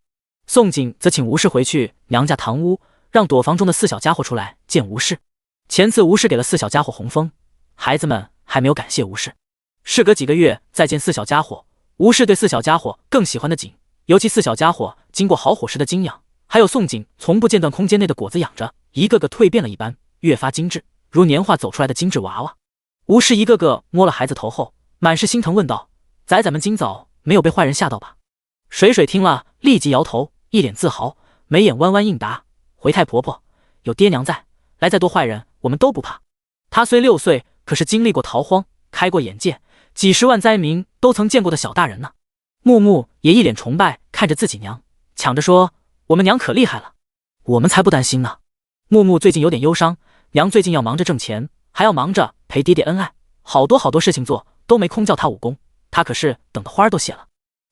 宋景则请吴氏回去娘家堂屋，让躲房中的4小家伙出来见吴氏。前次吴氏给了4小家伙红封，孩子们还没有感谢吴氏。事隔几个月再见4小家伙，吴氏对4小家伙更喜欢的紧，尤其4小家伙经过好伙食的精养，还有宋景从不间断空间内的果子养着，一个个蜕变了一般，越发精致，如年画走出来的精致娃娃。吴氏一个个摸了孩子头后，满是心疼，问道：“崽崽们今早没有被坏人吓到吧？”水水听了，立即摇头，一脸自豪，眉眼弯弯应答：“回太婆婆，有爹娘在，来再多坏人我们都不怕。”他虽6岁，可是经历过逃荒，开过眼界，几10万灾民都曾见过的小大人呢。木木也一脸崇拜看着自己娘，抢着说：“我们娘可厉害了，我们才不担心呢。”木木最近有点忧伤，娘最近要忙着挣钱，还要忙着陪爹爹恩爱，好多事情做，都没空教他武功。他可是等的花儿都谢了。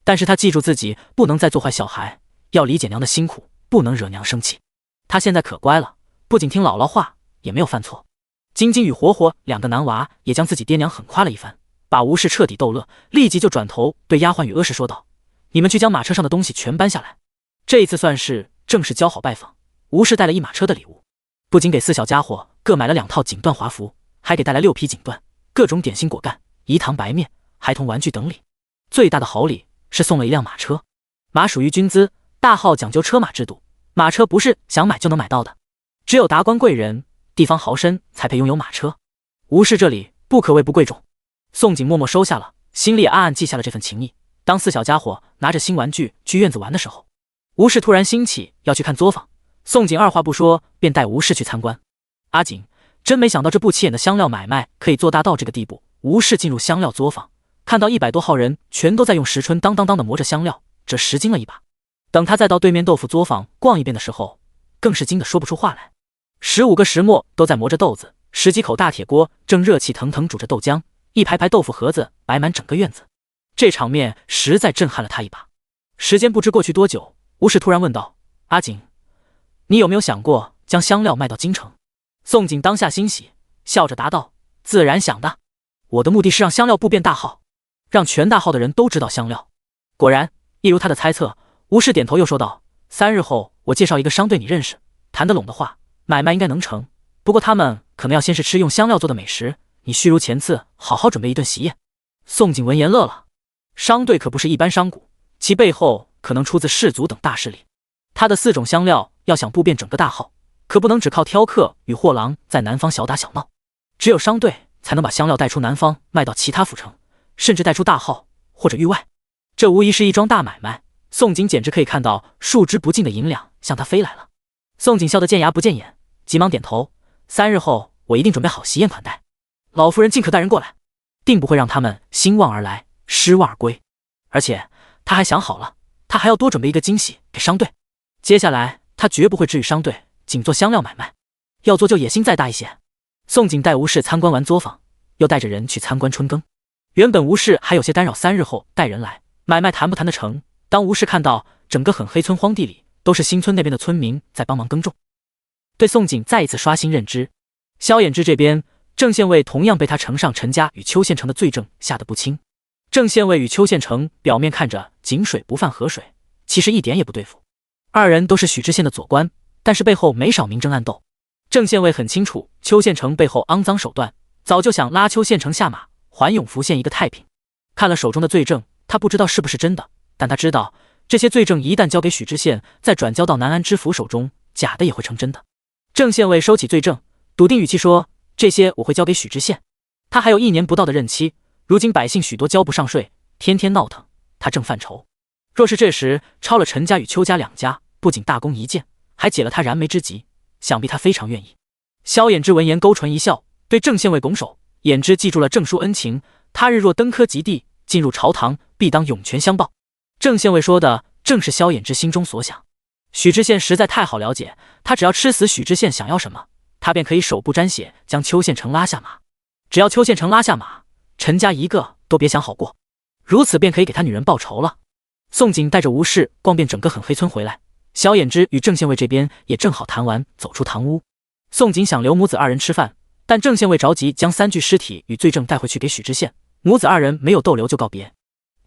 但是他记住自己不能再做坏小孩，要理解娘的辛苦，不能惹娘生气。他现在可乖了，不仅听姥姥话，也没有犯错。晶晶与火火2个男娃也将自己爹娘狠夸了一番，把吴氏彻底逗乐，立即就转头对丫鬟与阿氏说道：“你们去将马车上的东西全搬下来。”这一次算是正式交好拜访。吴氏带了1马车的礼物，不仅给4小家伙各买了2套锦缎华服，还给带来6匹锦缎，各种点心果干、饴糖白面、孩童玩具等礼。最大的好礼是送了1辆马车。马属于军资，大号讲究车马制度，马车不是想买就能买到的，只有达官贵人、地方豪绅才配拥有马车。吴氏这里不可谓不贵重。宋景默默收下了，心里也暗暗记下了这份情谊。当4小家伙拿着新玩具去院子玩的时候，吴氏突然兴起要去看作坊，宋景二话不说便带吴氏去参观。阿锦，真没想到这不起眼的香料买卖可以做大到这个地步。吴氏进入香料作坊，看到100多号人全都在用石春当当当的磨着香料，这时惊了一把。等他再到对面豆腐作坊逛一遍的时候，更是惊得说不出话来。15个石磨都在磨着豆子，10几口大铁锅正热气腾腾煮着豆浆，一排排豆腐盒子摆满整个院子，这场面实在震撼了他一把。时间不知过去多久，吴氏突然问道：“阿锦，你有没有想过将香料卖到京城？”宋景当下欣喜，笑着答道：“自然想的，我的目的是让香料部变大号，让全大号的人都知道香料。”果然，一如他的猜测，吴氏点头又说道：“3日后我介绍一个商队你认识，谈得拢的话，买卖应该能成。不过他们可能要先是吃用香料做的美食，你须如前次好好准备一顿喜宴。”宋景闻言乐了，商队可不是一般商贾，其背后可能出自氏族等大势力。他的4种香料要想布遍整个大号，可不能只靠挑客与货郎在南方小打小闹，只有商队才能把香料带出南方，卖到其他府城，甚至带出大号或者域外。这无疑是一桩大买卖。宋景简直可以看到数之不尽的银两向他飞来了。宋景笑得见牙不见眼，急忙点头：“3日后我一定准备好喜宴款待老夫人，尽可带人过来，定不会让他们兴旺而来，失望而归。而且他还想好了，他还要多准备一个惊喜给商队。接下来他绝不会治愈商队，仅做香料买卖，要做就野心再大一些。宋景带吴氏参观完作坊，又带着人去参观春耕。原本吴氏还有些干扰，3日后带人来，买卖谈不谈得成？当吴氏看到整个很黑村荒地里都是新村那边的村民在帮忙耕种，对宋景再一次刷新认知。萧衍之这边，郑县尉同样被他呈上陈家与邱县城的罪证吓得不轻。郑县尉与邱县城表面看着井水不犯河水，其实一点也不对付。二人都是许知县的左官，但是背后没少明争暗斗。郑县尉很清楚邱县城背后肮脏手段，早就想拉邱县城下马，还永福县一个太平。看了手中的罪证，他不知道是不是真的，但他知道这些罪证一旦交给许知县，再转交到南安知府手中，假的也会成真的。郑县尉收起罪证，笃定语气说：“这些我会交给许知县。他还有1年不到的任期，如今百姓许多交不上税，天天闹腾，他正犯愁。若是这时抄了陈家与邱家2家，不仅大功一件，还解了他燃眉之急，想必他非常愿意。”萧衍之闻言勾唇一笑，对郑县尉拱手：“衍之记住了郑叔恩情，他日若登科及第，进入朝堂，必当涌泉相报。”郑县尉说的正是萧衍之心中所想。许知县实在太好了解，他只要吃死许知县想要什么，他便可以手不沾血将邱县城拉下马。只要邱县城拉下马，陈家一个都别想好过，如此便可以给他女人报仇了。宋景带着吴氏逛遍整个很黑村回来，萧衍之与郑县尉这边也正好谈完，走出堂屋。宋景想留母子2人吃饭，但郑县尉着急将3具尸体与罪证带回去给许知县，母子2人没有逗留就告别。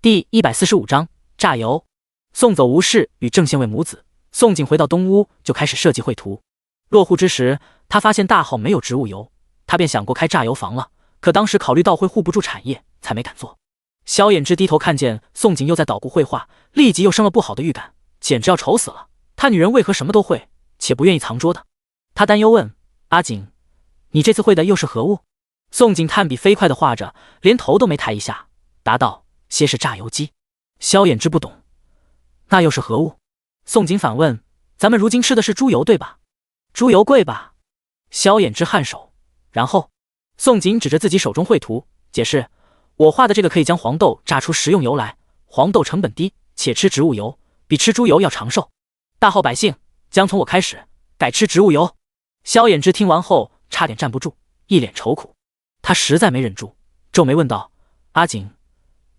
第145章榨油。送走吴氏与郑县尉母子，宋景回到东屋就开始设计绘图。落户之时，他发现大号没有植物油，他便想过开榨油坊了，可当时考虑到会护不住产业，才没敢做。萧衍之低头看见宋景又在捣鼓绘画，立即又生了不好的预感，简直要愁死了。他女人为何什么都会，且不愿意藏拙的？他担忧问：“阿景，你这次会的又是何物？”宋景炭笔飞快地画着，连头都没抬一下，答道：“些是榨油机。”萧衍之不懂，那又是何物？宋景反问：“咱们如今吃的是猪油对吧？猪油贵吧？”萧衍之颔首，然后宋景指着自己手中绘图解释：“我画的这个可以将黄豆榨出食用油来，黄豆成本低，且吃植物油比吃猪油要长寿。大号百姓将从我开始改吃植物油。”萧衍之听完后差点站不住，一脸愁苦。他实在没忍住，皱眉问道：“阿景，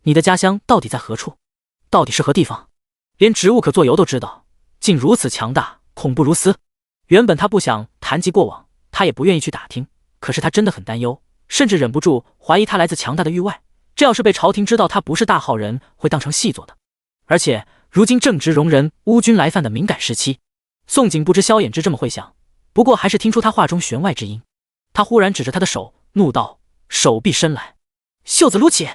你的家乡到底在何处？到底是何地方？连植物可做油都知道，竟如此强大，恐怖如斯。”原本他不想谈及过往，他也不愿意去打听，可是他真的很担忧，甚至忍不住怀疑他来自强大的域外。这要是被朝廷知道他不是大号人，会当成戏做的。而且如今正值容人乌军来犯的敏感时期。宋景不知萧衍之这么会想，不过还是听出他话中弦外之音。他忽然指着他的手怒道：“手臂伸来！”袖子撸起。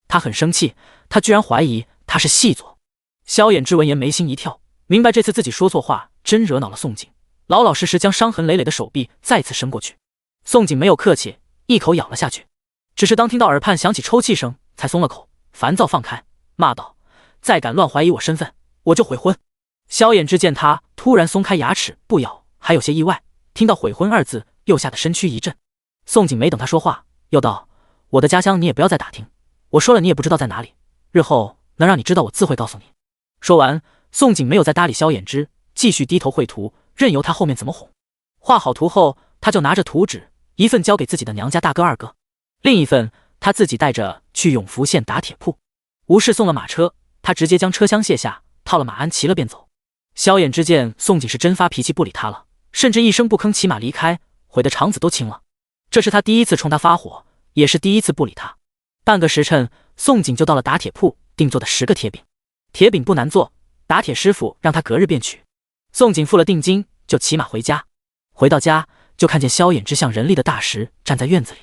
他很生气，他居然怀疑他是戏做。萧衍之闻言眉心一跳，明白这次自己说错话，真惹恼了宋景，老老实实将伤痕累累的手臂再次伸过去。宋景没有客气，一口咬了下去，只是当听到耳畔响起抽泣声，才松了口，烦躁放开，骂道：“再敢乱怀疑我身份，我就悔婚！”萧衍之见他突然松开牙齿不咬，还有些意外，听到悔婚2字，又吓得身躯一震。宋景没等他说话，又道：“我的家乡你也不要再打听，我说了你也不知道在哪里，日后能让你知道我自会告诉你。”说完，宋景没有再搭理萧衍之，继续低头绘图，任由他后面怎么哄。画好图后，他就拿着图纸，一份交给自己的娘家大哥2个，另一份他自己带着去永福县打铁铺。吴氏送了马车，他直接将车厢卸下，套了马鞍骑了便走。萧衍之见宋景是真发脾气不理他了，甚至一声不吭骑马离开，悔得肠子都青了。这是他第一次冲他发火，也是第一次不理他。半个时辰，宋景就到了打铁铺定做的10个铁饼。铁饼不难做，打铁师傅让他隔日便取。宋景付了定金，就骑马回家。回到家，就看见萧衍之像人力的大石站在院子里。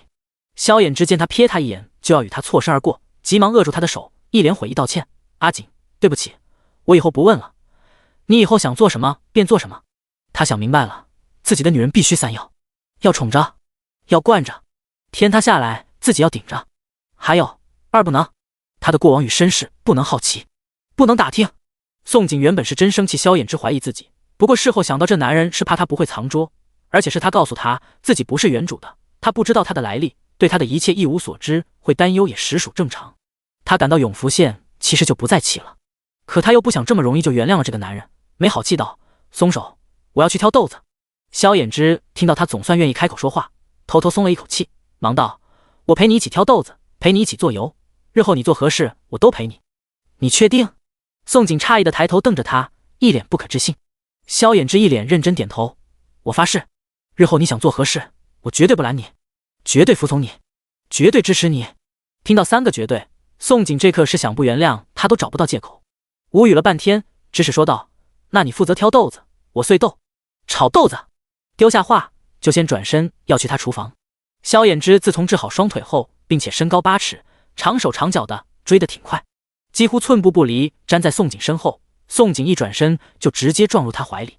萧衍之见他瞥他一眼，就要与他错身而过，急忙扼住他的手，一脸悔意道歉：“阿景，对不起，我以后不问了。你以后想做什么便做什么。”他想明白了，自己的女人必须3要宠着，要惯着，天塌下来自己要顶着。还有2不能，他的过往与身世不能好奇，不能打听。宋景原本是真生气萧衍之怀疑自己，不过事后想到这男人是怕他不会藏拙，而且是他告诉他自己不是原主的，他不知道他的来历，对他的一切一无所知，会担忧也实属正常。他赶到永福县其实就不再气了。可她又不想这么容易就原谅了这个男人，没好气道：“松手，我要去挑豆子。”萧衍之听到他总算愿意开口说话，偷偷松了一口气，忙道：“我陪你一起挑豆子，陪你一起做油，日后你做何事我都陪你。”“你确定？”宋景诧异的抬头瞪着他，一脸不可置信。萧衍之一脸认真点头：“我发誓，日后你想做何事，我绝对不拦你，绝对服从你，绝对支持你。”听到3个绝对，宋景这刻是想不原谅他都找不到借口，无语了半天，只是说道：“那你负责挑豆子，我碎豆、炒豆子。”丢下话就先转身要去他厨房。萧衍之自从治好双腿后，并且身高8尺，长手长脚的，追得挺快，几乎寸步不离，粘在宋景身后。宋景一转身就直接撞入他怀里，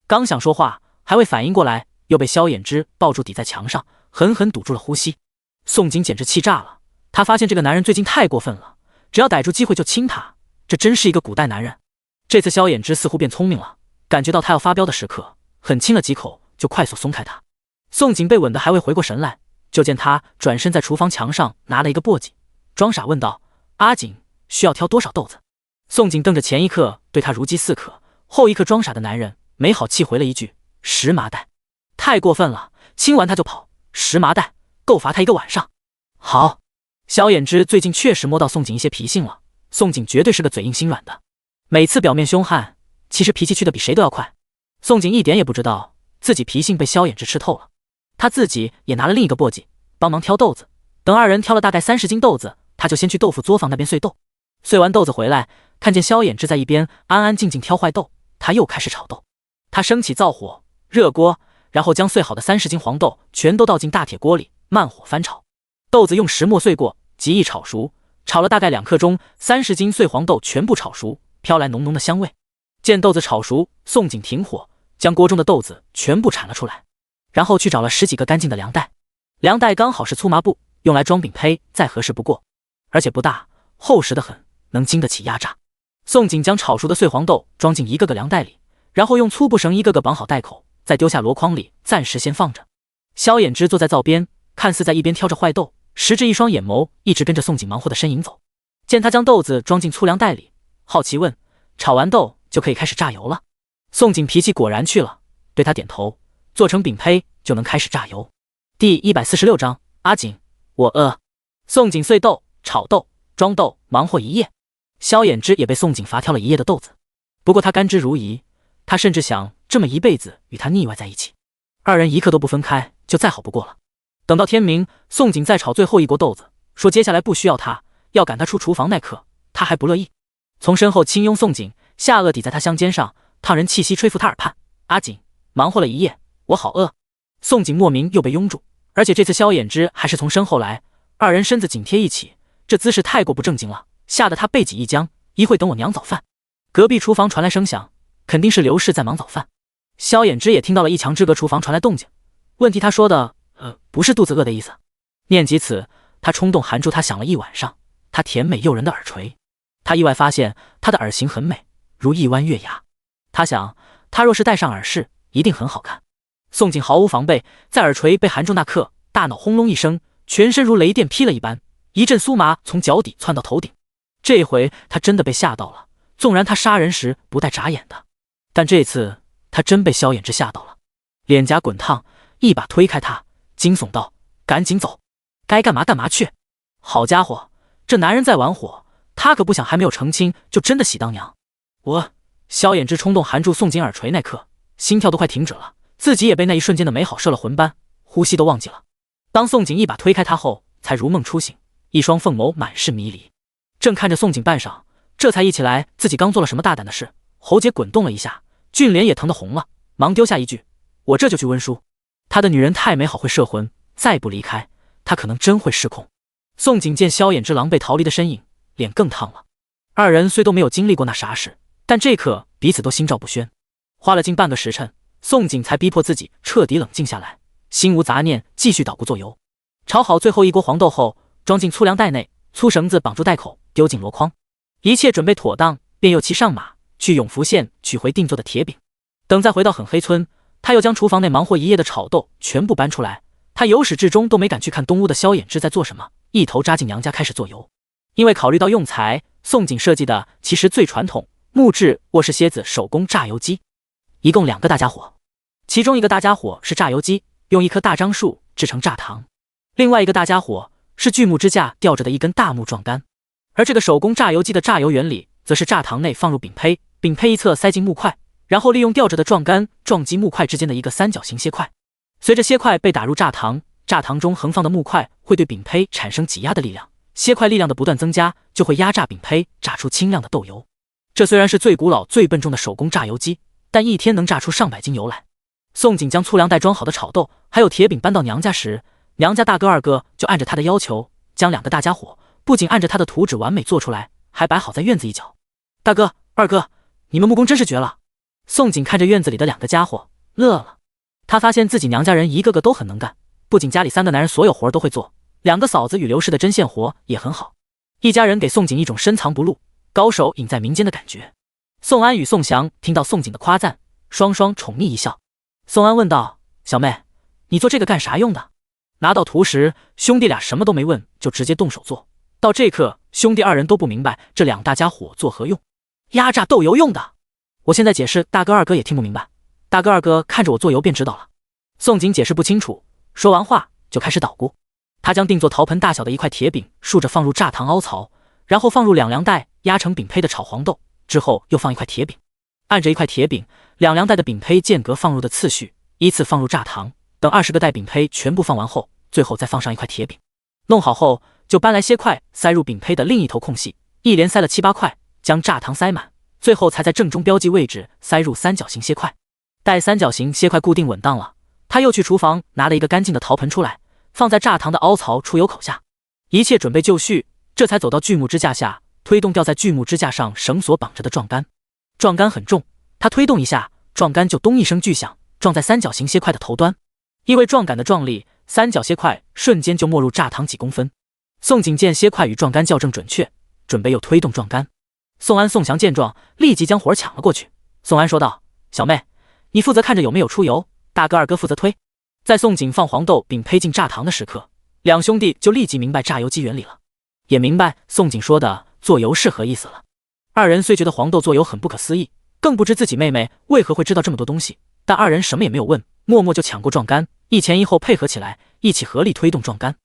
刚想说话，还未反应过来，又被萧衍之抱住抵在墙上，狠狠堵住了呼吸。宋景简直气炸了，他发现这个男人最近太过分了，只要逮住机会就亲他，这真是一个古代男人。这次萧衍之似乎变聪明了，感觉到他要发飙的时刻，狠亲了几口就快速松开他。宋景被吻得还未回过神来，就见他转身在厨房墙上拿了一个簸箕，装傻问道：“阿景，需要挑多少豆子？”宋景瞪着前一刻对他如饥似渴，后一刻装傻的男人，没好气回了一句：“10麻袋。”太过分了，亲完他就跑，10麻袋够罚他1个晚上。好，萧衍之最近确实摸到宋景一些脾性了，宋景绝对是个嘴硬心软的，每次表面凶悍，其实脾气去的比谁都要快。宋景一点也不知道自己脾性被萧衍之吃透了，他自己也拿了另一个簸箕帮忙挑豆子，等2人挑了大概30斤豆子，他就先去豆腐作坊那边碎豆。碎完豆子回来，看见萧衍之在一边安安静静挑坏豆，他又开始炒豆。他升起灶火，热锅，然后将碎好的30斤黄豆全都倒进大铁锅里，慢火翻炒。豆子用石磨碎过，极易炒熟，炒了大概2刻钟，30斤碎黄豆全部炒熟，飘来浓浓的香味。见豆子炒熟，宋景停火，将锅中的豆子全部铲了出来，然后去找了10几个干净的凉袋，凉袋刚好是粗麻布，用来装饼胚再合适不过，而且不大，厚实得很，能经得起压榨。宋景将炒熟的碎黄豆装进一个个凉袋里，然后用粗布绳一个个绑好袋口，再丢下箩筐里，暂时先放着。萧衍之坐在灶边，看似在一边挑着坏豆，实质一双眼眸一直跟着宋景忙活的身影走。见他将豆子装进粗凉袋里，好奇问：“炒完豆就可以开始榨油了？”宋景脾气果然去了，对他点头：“做成饼胚就能开始榨油。”第146章，阿景，我饿。宋景碎豆、炒豆、装豆，忙活一夜。萧衍之也被宋景罚挑了一夜的豆子，不过他甘之如饴，他甚至想这么一辈子与他腻歪在一起，2人一刻都不分开，就再好不过了。等到天明，宋景再炒最后一锅豆子，说接下来不需要他，要赶他出厨房那刻，他还不乐意，从身后轻拥宋景，下颚抵在他香肩上，烫人气息吹拂他耳畔：“阿景，忙活了一夜，我好饿。”宋景莫名又被拥住，而且这次萧衍之还是从身后来，2人身子紧贴一起，这姿势太过不正经了，吓得他背脊一僵，一会等我娘早饭。隔壁厨房传来声响，肯定是刘氏在忙早饭。萧衍之也听到了一墙之隔厨房传来动静，问题他说的不是肚子饿的意思。念及此，他冲动含住他想了一晚上，他甜美诱人的耳垂。他意外发现他的耳形很美，如一弯月牙。他想，他若是戴上耳饰，一定很好看。宋景毫无防备，在耳垂被含住那刻，大脑轰隆一声，全身如雷电劈了一般，一阵酥麻从脚底窜到头顶。这回他真的被吓到了，纵然他杀人时不带眨眼的，但这次他真被萧衍之吓到了，脸颊滚烫，一把推开他，惊悚道：“赶紧走，该干嘛干嘛去！”好家伙，这男人在玩火，他可不想还没有成亲就真的喜当娘。萧衍之冲动含住宋景耳垂那刻，心跳都快停止了，自己也被那一瞬间的美好摄了魂般，呼吸都忘记了。当宋景一把推开他后，才如梦初醒，一双凤眸满是迷离，正看着宋景半晌，这才忆起来自己刚做了什么大胆的事，喉结滚动了一下，俊脸也疼得红了，忙丢下一句：“我这就去温书。”他的女人太美好会摄魂，再不离开，他可能真会失控。宋景见萧衍之狼狈逃离的身影，脸更烫了。2人虽都没有经历过那啥事，但这刻彼此都心照不宣。花了近半个时辰，宋景才逼迫自己彻底冷静下来，心无杂念，继续捣鼓做油。炒好最后一锅黄豆后，装进粗粮袋内，粗绳子绑住袋口，丢进箩筐。一切准备妥当，便又骑上马去永福县取回定做的铁饼。等再回到狠黑村，他又将厨房内忙活一夜的炒豆全部搬出来。他由始至终都没敢去看东屋的萧衍之在做什么，一头扎进娘家开始做油。因为考虑到用材，宋景设计的其实最传统，木质卧室蝎子手工榨油机，一共2个大家伙，其中一个大家伙是榨油机，用一棵大樟树制成榨糖，另外一个大家伙是锯木支架吊着的一根大木撞杆。而这个手工榨油机的榨油原理，则是榨糖内放入饼胚，饼胚一侧塞进木块，然后利用吊着的撞杆撞击木块之间的一个三角形楔块，随着楔块被打入榨糖，榨糖中横放的木块会对饼胚产生挤压的力量，楔块力量的不断增加，就会压榨饼胚，榨出清亮的豆油。这虽然是最古老最笨重的手工榨油机，但一天能榨出上百斤油来。宋锦将粗粮袋装好的炒豆还有铁饼搬到娘家时，娘家大哥二哥就按着他的要求，将2个大家伙不仅按着他的图纸完美做出来，还摆好在院子一角。大哥二哥，你们木工真是绝了。宋锦看着院子里的2个家伙乐了，他发现自己娘家人一个个都很能干，不仅家里3个男人所有活都会做，2个嫂子与刘氏的针线活也很好，一家人给宋锦一种深藏不露、高手隐在民间的感觉。宋安与宋祥听到宋锦的夸赞，双双宠溺一笑。宋安问道：小妹，你做这个干啥用的？拿到图时，兄弟俩什么都没问，就直接动手做。到这刻，兄弟2人都不明白这2大家伙作何用。压榨豆油用的。我现在解释，大哥二哥也听不明白。大哥二哥看着我做油便知道了。宋锦解释不清楚，说完话就开始捣鼓。他将定做陶盆大小的一块铁饼竖着放入榨糖凹槽，然后放入2粮袋压成饼胚的炒黄豆，之后又放一块铁饼，按着一块铁饼2粮袋的饼胚间隔放入的次序，依次放入榨糖。等20个袋饼胚全部放完后，最后再放上一块铁饼。弄好后，就搬来楔块塞入饼胚的另一头空隙，一连塞了7、8块，将榨糖塞满，最后才在正中标记位置塞入三角形楔块。待三角形楔块固定稳当了，他又去厨房拿了一个干净的陶盆出来，放在榨糖的凹槽出油口下，一切准备就绪，这才走到锯木支架下，推动吊在锯木支架上绳索绑着的撞杆。撞杆很重，他推动一下，撞杆就咚一声巨响，撞在三角形楔块的头端。因为撞杆的撞力，三角楔块瞬间就没入榨糖几公分。宋锦见楔块与撞杆校正准确，准备又推动撞杆。宋安、宋祥见状，立即将活抢了过去。宋安说道：小妹，你负责看着有没有出油，大哥二哥负责推。在宋锦放黄豆饼胚进榨糖的时刻，2兄弟就立即明白榨油机原理了，也明白宋锦说的做油是何意思了。2人虽觉得黄豆做油很不可思议，更不知自己妹妹为何会知道这么多东西，但2人什么也没有问，默默就抢过撞杆，一前一后配合起来，一起合力推动撞杆。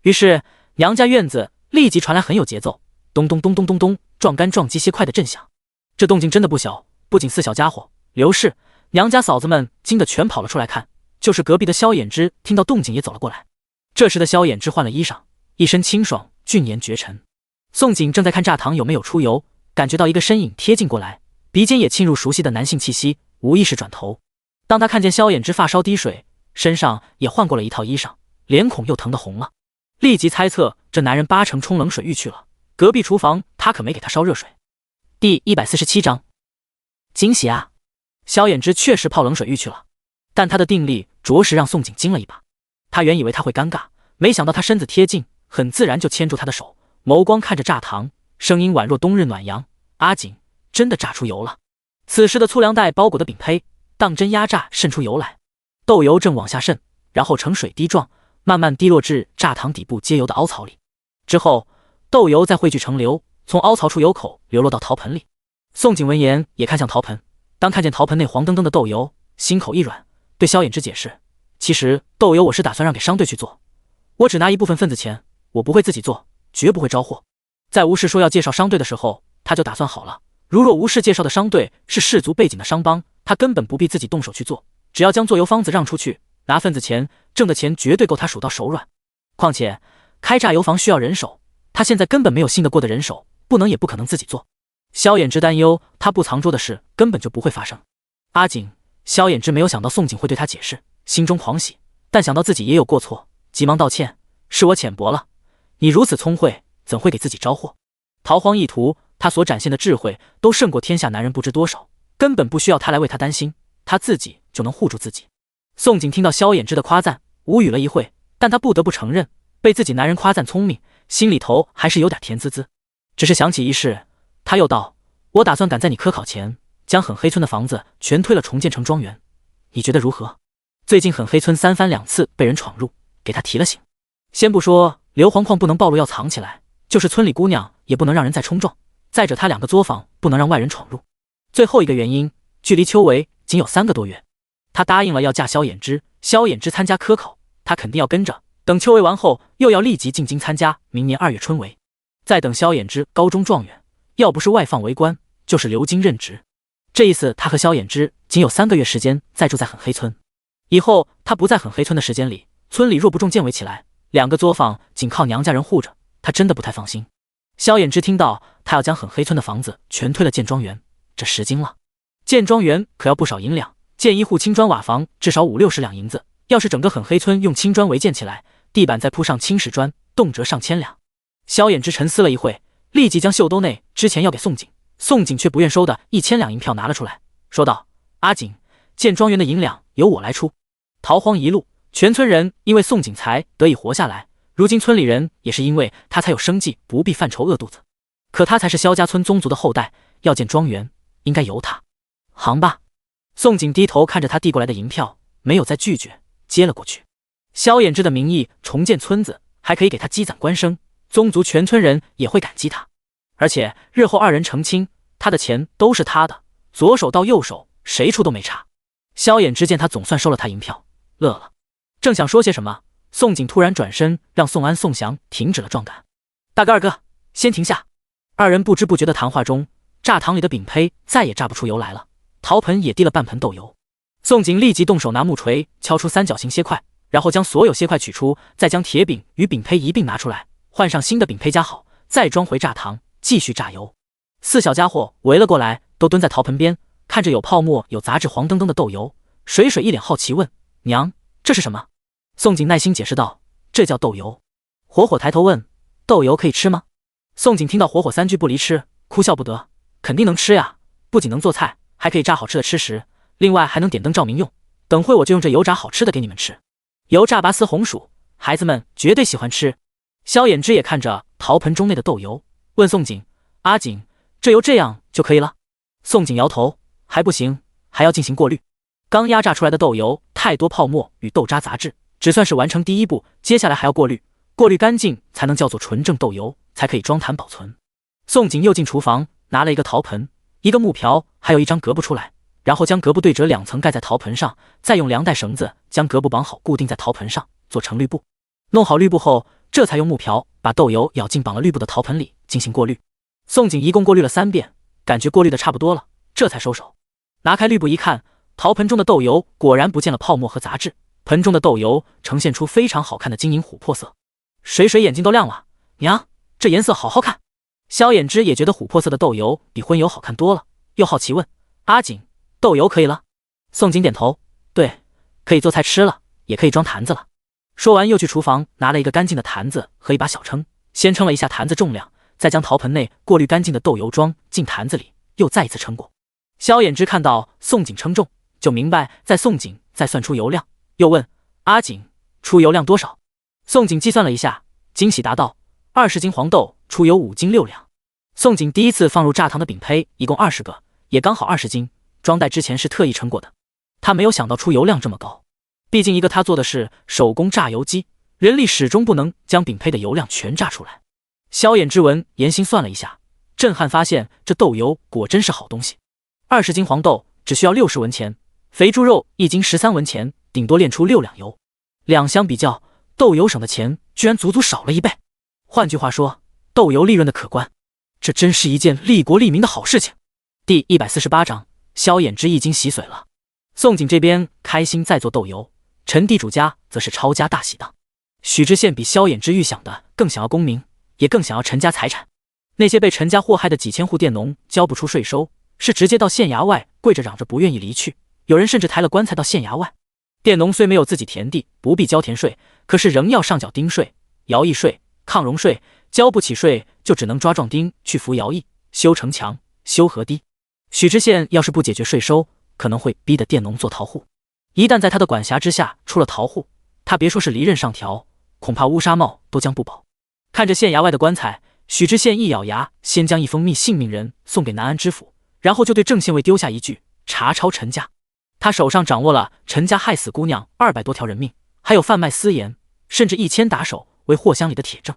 于是娘家院子立即传来很有节奏，咚咚咚咚咚咚，撞杆撞击楔块的震响。这动静真的不小，不仅4小家伙刘氏娘家嫂子们惊得全跑了出来看，就是隔壁的萧衍之听到动静也走了过来。这时的萧衍之换了衣裳，一身清爽俊颜绝尘。宋锦正在看榨糖有没有出油，感觉到一个身影贴近过来，鼻尖也沁入熟悉的男性气息，无意识转头。当他看见萧衍之发梢滴水，身上也换过了一套衣裳，脸孔又疼得红了，立即猜测这男人8成冲冷水浴去了，隔壁厨房他可没给他烧热水。第147章惊喜啊！萧衍之确实泡冷水浴去了，但他的定力着实让宋锦惊了一把。他原以为他会尴尬，没想到他身子贴近，很自然就牵住他的手，眸光看着榨糖，声音宛若冬日暖阳：阿锦，真的榨出油了。此时的粗粮袋包裹的饼胚当真压榨渗出油来，豆油正往下渗，然后呈水滴状慢慢滴落至榨糖底部接油的凹槽里，之后豆油再汇聚成流，从凹槽出油口流落到陶盆里。宋锦闻言也看向陶盆，当看见陶盆内黄澄澄的豆油，心口一软，对萧衍之解释：其实豆油我是打算让给商队去做，我只拿一部分份子钱，我不会自己做，绝不会招货。在吴氏说要介绍商队的时候，他就打算好了，如若吴氏介绍的商队是氏族背景的商帮，他根本不必自己动手去做，只要将做油方子让出去，拿份子钱，挣的钱绝对够他数到手软。况且开榨油坊需要人手，他现在根本没有信得过的人手，不能也不可能自己做。萧衍之担忧他不藏拙的事根本就不会发生。阿锦，萧衍之没有想到宋锦会对他解释，心中狂喜，但想到自己也有过错，急忙道歉：是我浅薄了，你如此聪慧，怎会给自己招祸？逃荒一途，他所展现的智慧都胜过天下男人不知多少，根本不需要他来为他担心，他自己就能护住自己。宋锦听到萧衍之的夸赞，无语了一会，但他不得不承认，被自己男人夸赞聪明，心里头还是有点甜滋滋。只是想起一事，他又道：我打算赶在你科考前，将狠黑村的房子全推了，重建成庄园，你觉得如何？最近狠黑村3番2次被人闯入，给他提了醒。先不说硫磺矿不能暴露要藏起来，就是村里姑娘也不能让人再冲撞，再者他2个作坊不能让外人闯入，最后一个原因，距离秋闱仅有3个多月。他答应了要嫁萧衍之，萧衍之参加科考，他肯定要跟着。等秋闱完后，又要立即进京参加明年2月春闱。再等萧衍之高中状元，要不是外放为官，就是留京任职。这意思，他和萧衍之仅有3个月时间再住在狠黑村。以后他不在狠黑村的时间里，村里若不中建围起来，2个作坊仅靠娘家人护着，他真的不太放心。萧衍之听到他要将狠黑村的房子全推了建庄园，这10斤了。建庄园可要不少银两，建一户青砖瓦房至少50-60两银子。要是整个狠黑村用青砖围建起来，地板再铺上青石砖，动辄上千两。萧衍之沉思了一会，立即将袖兜内之前要给宋景，宋景却不愿收的1000两银票拿了出来，说道：“阿景，建庄园的银两由我来出。”逃荒一路，全村人因为宋景才得以活下来，如今村里人也是因为他才有生计，不必犯愁饿肚子。可他才是萧家村宗族的后代，要建庄园，应该由他。行吧。宋景低头看着他递过来的银票，没有再拒绝，接了过去。萧衍之的名义重建村子，还可以给他积攒官声，宗族全村人也会感激他。而且日后2人成亲，他的钱都是他的，左手到右手，谁出都没差。萧衍之见他总算收了他银票，乐了，正想说些什么，宋景突然转身让宋安、宋祥停止了撞赶。大哥二哥，先停下。2人不知不觉的谈话中，榨糖里的饼胚再也榨不出油来了，陶盆也滴了半盆豆油。宋景立即动手拿木锤敲出3角形楔块，然后将所有楔块取出，再将铁饼与饼胚一并拿出来，换上新的饼胚夹好，再装回榨糖，继续榨油。4小家伙围了过来，都蹲在陶盆边，看着有泡沫有杂质黄澄澄的豆油。水水一脸好奇问：“娘，这是什么？”宋景耐心解释道：“这叫豆油。”火火抬头问：“豆油可以吃吗？”宋景听到火火3句不离吃，哭笑不得：“肯定能吃呀，不仅能做菜，还可以榨好吃的吃食，另外还能点灯照明用。等会我就用这油炸好吃的给你们吃。油炸拔丝红薯，孩子们绝对喜欢吃。”萧衍之也看着陶盆中内的豆油，问宋景：“阿景，这油这样就可以了？”宋景摇头：“还不行，还要进行过滤。刚压榨出来的豆油太多泡沫与豆渣杂质，只算是完成第1步，接下来还要过滤，过滤干净才能叫做纯正豆油，才可以装坛保存。”宋景又进厨房拿了一个陶盆、一个木瓢，还有一张革布出来，然后将革布对折2层盖在陶盆上，再用2带绳子将革布绑好，固定在陶盆上，做成滤布。弄好滤布后，这才用木瓢把豆油舀进绑了滤布的陶盆里进行过滤。宋景一共过滤了3遍，感觉过滤的差不多了，这才收手。拿开滤布一看，陶盆中的豆油果然不见了泡沫和杂质，盆中的豆油呈现出非常好看的金银琥珀色。水水眼睛都亮了：“娘，这颜色好好看。”萧衍之也觉得琥珀色的豆油比荤油好看多了，又好奇问：“阿景，豆油可以了？”宋景点头：“对，可以做菜吃了，也可以装坛子了。”说完又去厨房拿了一个干净的坛子和一把小称，先称了一下坛子重量，再将陶盆内过滤干净的豆油装进坛子里，又再一次称过。萧衍之看到宋景称重，就明白在宋景再算出油量，又问：“阿景，出油量多少？”宋景计算了一下，惊喜答道：“20斤黄豆出油5斤6两。”宋景第一次放入榨糖的饼胚一共20个，也刚好20斤，装袋之前是特意称过的。他没有想到出油量这么高，毕竟一个他做的是手工榨油机，人力始终不能将饼胚的油量全榨出来。萧衍之闻严心算了一下，震撼发现这豆油果真是好东西。20斤黄豆只需要60文钱，肥猪肉1斤13文钱，顶多炼出6两油。两相比较，豆油省的钱居然足足少了1倍。换句话说，豆油利润的可观，这真是一件利国利民的好事情。第148章，萧衍之一惊洗髓了。宋景这边开心在做豆油，陈地主家则是抄家大喜当。许知县比萧衍之预想的更想要功名，也更想要陈家财产。那些被陈家祸害的几千户佃农交不出税收，是直接到县衙外跪着嚷着不愿意离去，有人甚至抬了棺材到县衙外。佃农虽没有自己田地，不必交田税，可是仍要上缴丁税、徭役税、抗荣税，交不起税就只能抓壮丁去服徭役、修城墙、修河堤。许知县要是不解决税收，可能会逼得佃农做逃户。一旦在他的管辖之下出了逃户，他别说是离任上条，恐怕乌纱帽都将不保。看着县衙外的棺材，许知县一咬牙，先将一封密信命人送给南安知府，然后就对郑县尉丢下一句：查抄陈家。他手上掌握了陈家害死姑娘200多条人命，还有贩卖私盐，甚至1000打手为货箱里的铁证。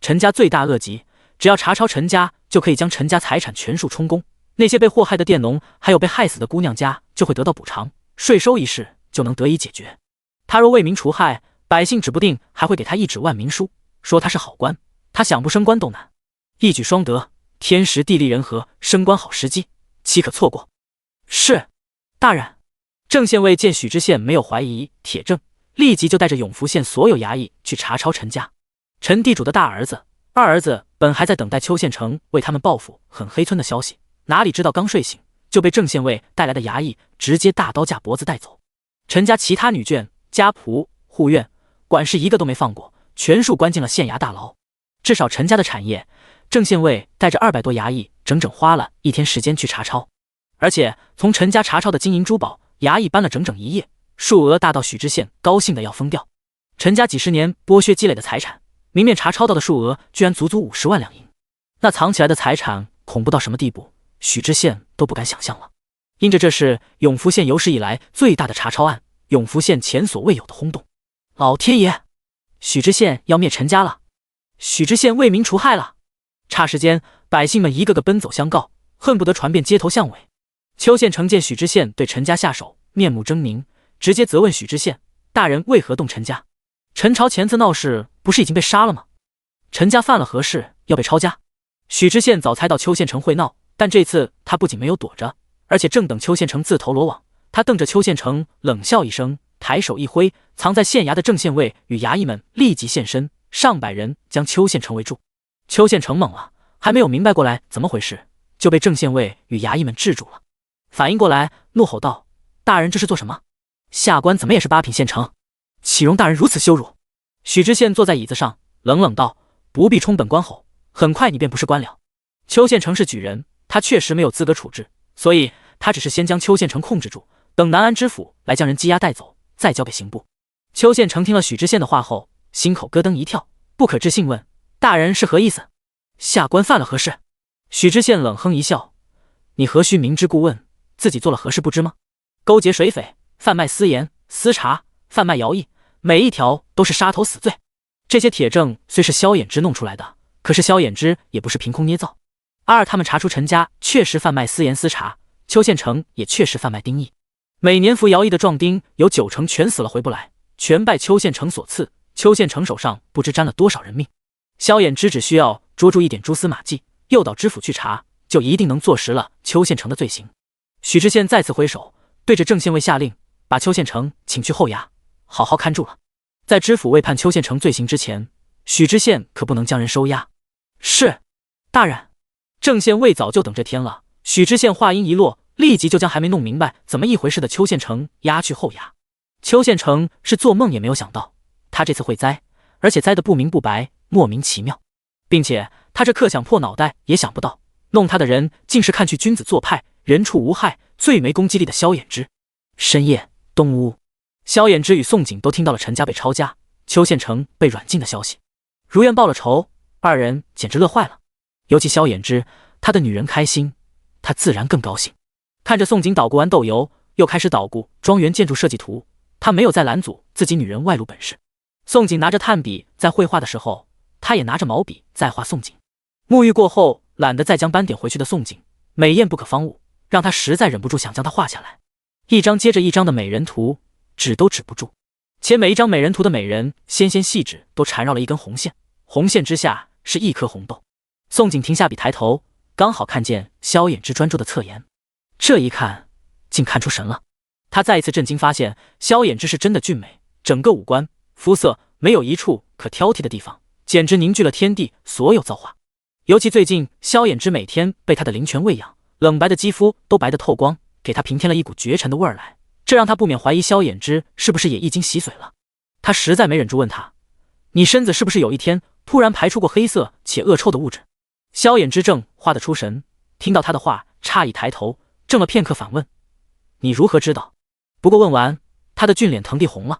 陈家罪大恶极，只要查抄陈家，就可以将陈家财产全数充公。那些被祸害的佃农还有被害死的姑娘家就会得到补偿，税收一事就能得以解决。他若为民除害，百姓指不定还会给他一纸万民书，说他是好官，他想不升官都难。一举双得，天时地利人和，升官好时机，岂可错过？是，大人。郑县尉见许知县没有怀疑铁证，立即就带着永福县所有衙役去查抄陈家。陈地主的大儿子、二儿子本还在等待邱县城为他们报复狠黑村的消息，哪里知道刚睡醒就被郑县尉带来的衙役直接大刀架脖子带走。陈家其他女眷、家仆、护院、管事一个都没放过，全数关进了县衙大牢。至少陈家的产业，郑县尉带着200多衙役整整花了1天时间去查抄，而且从陈家查抄的金银珠宝，衙役搬了整整1夜，数额大到许知县高兴的要疯掉。陈家几十年剥削积累的财产，明面查抄到的数额居然足足50万两银，那藏起来的财产恐怖到什么地步，许知县都不敢想象了。因着这是永福县有史以来最大的查抄案，永福县前所未有的轰动。老天爷，许知县要灭陈家了，许知县为民除害了。霎时间，百姓们一个个奔走相告，恨不得传遍街头巷尾。邱县城见许知县对陈家下手，面目狰狞，直接责问许知县大人为何动陈家。陈朝前次闹事不是已经被杀了吗？陈家犯了何事要被抄家？许知县早猜到邱县城会闹，但这次他不仅没有躲着，而且正等邱县城自投罗网。他瞪着邱县城冷笑一声，抬手一挥，藏在县衙的郑县尉与衙役们立即现身，上百人将邱县城围住。邱县城懵了，还没有明白过来怎么回事，就被郑县尉与衙役们制住了。反应过来，怒吼道：“大人这是做什么？下官怎么也是8品县城，岂容大人如此羞辱？”许知县坐在椅子上，冷冷道：“不必冲本官吼，很快你便不是官了。”邱县城是举人，他确实没有资格处置，所以他只是先将邱县城控制住，等南安知府来将人羁押带走，再交给刑部。邱县城听了许知县的话后，心口咯噔一跳，不可置信问：“大人是何意思？下官犯了何事？”许知县冷哼一笑：“你何须明知故问，自己做了何事不知吗？勾结水匪，贩卖私盐、私茶，贩卖徭役，每一条都是杀头死罪。这些铁证虽是萧衍之弄出来的，可是萧衍之也不是凭空捏造。他们查出陈家确实贩卖私盐私茶，邱县城也确实贩卖丁役。每年服徭役的壮丁有90%全死了回不来，全拜邱县城所赐。邱县城手上不知沾了多少人命。萧衍之只需要捉住一点蛛丝马迹，诱导知府去查，就一定能坐实了邱县城的罪行。”许知县再次挥手，对着郑县尉下令，把邱县城请去后衙，好好看住了。在知府未判邱县城罪行之前，许知县可不能将人收押。是，大人。郑县尉早就等这天了。许知县话音一落，立即就将还没弄明白怎么一回事的邱县城押去后衙。邱县城是做梦也没有想到，他这次会栽，而且栽得不明不白，莫名其妙，并且他这刻想破脑袋也想不到，弄他的人竟是看去君子做派，人畜无害，最没攻击力的萧衍之。深夜，东屋，萧衍之与宋景都听到了陈家被抄家、邱县城被软禁的消息，如愿报了仇，二人简直乐坏了。尤其萧衍之，他的女人开心，他自然更高兴。看着宋景捣鼓完豆油，又开始捣鼓庄园建筑设计图，他没有再拦阻自己女人外露本事。宋景拿着炭笔在绘画的时候，他也拿着毛笔在画宋景。沐浴过后，懒得再将斑点回去的宋景，美艳不可方物，让他实在忍不住想将它画下来。一张接着一张的美人图，止都止不住，且每一张美人图的美人纤纤细指都缠绕了一根红线，红线之下是一颗红豆。宋景停下笔，抬头，刚好看见萧衍之专注的侧颜。这一看，竟看出神了。他再一次震惊，发现萧衍之是真的俊美，整个五官、肤色没有一处可挑剔的地方，简直凝聚了天地所有造化。尤其最近，萧衍之每天被他的灵泉喂养，冷白的肌肤都白得透光，给他平添了一股绝尘的味儿来，这让他不免怀疑萧衍之是不是也一经洗髓了。他实在没忍住问他：“你身子是不是有一天突然排出过黑色且恶臭的物质？”萧衍之正画得出神，听到他的话，诧异抬头，怔了片刻，反问：“你如何知道？”不过问完，他的俊脸腾地红了。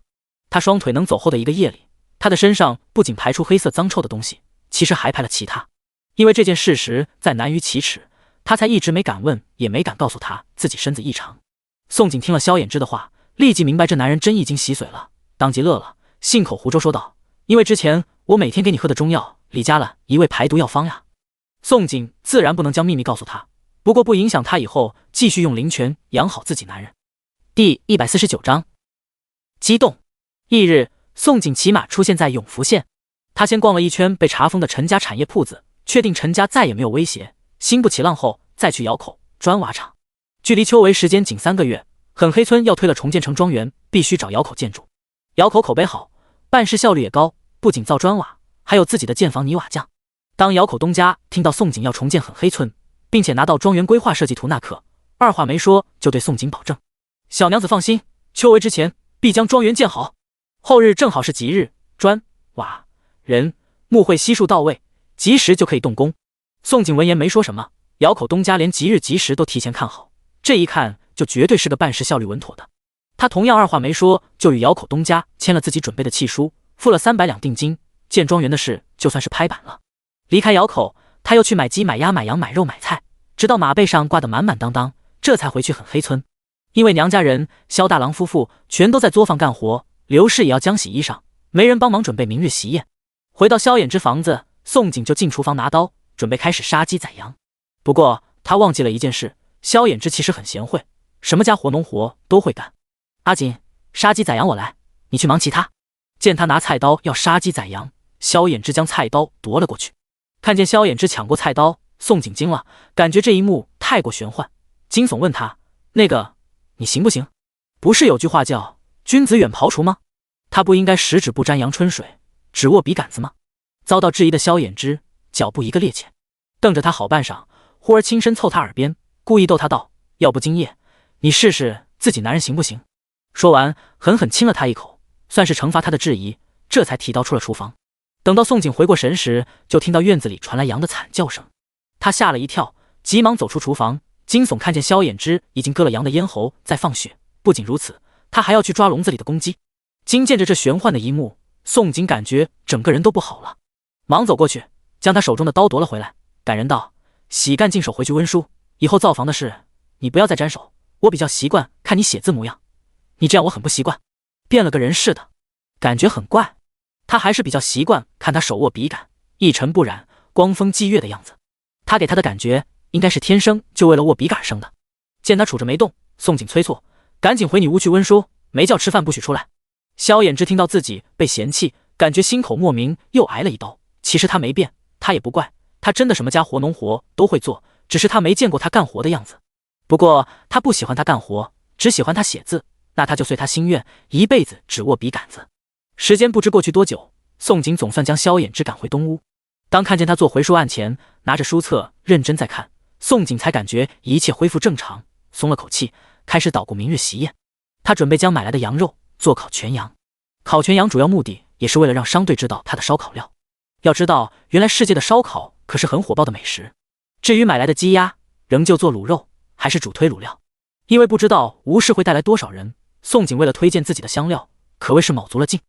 他双腿能走后的一个夜里，他的身上不仅排出黑色脏臭的东西，其实还排了其他。因为这件事实在难于启齿，他才一直没敢问，也没敢告诉他自己身子异常。宋景听了萧衍之的话，立即明白这男人真已经洗髓了，当即乐了，信口胡诌说道：“因为之前我每天给你喝的中药里加了一味排毒药方呀。”宋景自然不能将秘密告诉他，不过不影响他以后继续用灵泉养好自己男人。第149章激动。翌日，宋景骑马出现在永福县。他先逛了一圈被查封的陈家产业铺子，确定陈家再也没有威胁，心不起浪后，再去窑口砖瓦厂。距离秋闱时间仅3个月，狠黑村要推了重建成庄园，必须找窑口建筑。窑口口碑好，办事效率也高，不仅造砖瓦，还有自己的建房泥瓦匠。当窑口东家听到宋景要重建狠黑村，并且拿到庄园规划设计图那刻，二话没说就对宋景保证：小娘子放心，秋闱之前必将庄园建好。后日正好是吉日，砖瓦人木会悉数到位，及时就可以动工。宋景闻言没说什么，窑口东家连吉日吉时都提前看好，这一看就绝对是个办事效率稳妥的。他同样二话没说就与窑口东家签了自己准备的契书，付了300两定金，建庄园的事就算是拍板了。离开窑口，他又去买鸡买鸭买羊买肉买菜，直到马背上挂得满满当当，这才回去狠黑村。因为娘家人萧大郎夫妇全都在作坊干活，刘氏也要浆洗衣裳，没人帮忙准备明日席宴。回到萧衍之房子，宋景就进厨房拿刀，准备开始杀鸡宰羊。不过他忘记了一件事，萧衍之其实很贤惠，什么家活农活都会干。阿锦，杀鸡宰羊我来，你去忙其他。见他拿菜刀要杀鸡宰羊，萧衍之将菜刀夺了过去。看见萧衍之抢过菜刀，宋景惊了，感觉这一幕太过玄幻，惊悚问他：那个你行不行？不是有句话叫君子远庖厨吗？他不应该十指不沾阳春水，只握笔杆子吗？遭到质疑的萧衍之脚步一个趔趄，瞪着他好半晌，忽而轻身凑他耳边，故意逗他道：要不今夜你试试自己男人行不行？说完狠狠亲了他一口，算是惩罚他的质疑，这才提刀出了厨房。等到宋景回过神时，就听到院子里传来羊的惨叫声，他吓了一跳，急忙走出厨房，惊悚看见萧衍之已经割了羊的咽喉在放血，不仅如此，他还要去抓笼子里的公鸡。惊见着这玄幻的一幕，宋景感觉整个人都不好了，忙走过去将他手中的刀夺了回来，感人道：洗干净手回去温书，以后造房的事你不要再沾手，我比较习惯看你写字模样，你这样我很不习惯，变了个人似的，感觉很怪。他还是比较习惯看他手握笔杆，一尘不染，光风霁月的样子，他给他的感觉应该是天生就为了握笔杆生的。见他杵着没动，宋景催促：赶紧回你屋去温书，没叫吃饭不许出来。萧衍之听到自己被嫌弃，感觉心口莫名又挨了一刀。其实他没变，他也不怪，他真的什么家活农活都会做，只是他没见过他干活的样子。不过他不喜欢他干活，只喜欢他写字，那他就随他心愿，一辈子只握笔杆子。时间不知过去多久，宋景总算将萧衍之赶回东屋。当看见他坐回书案前，拿着书册认真在看，宋景才感觉一切恢复正常，松了口气，开始捣鼓明日席宴。他准备将买来的羊肉做烤全羊，烤全羊主要目的也是为了让商队知道他的烧烤料。要知道，原来世界的烧烤可是很火爆的美食。至于买来的鸡鸭，仍旧做卤肉，还是主推卤料。因为不知道吴氏会带来多少人，宋景为了推荐自己的香料，可谓是卯足了劲。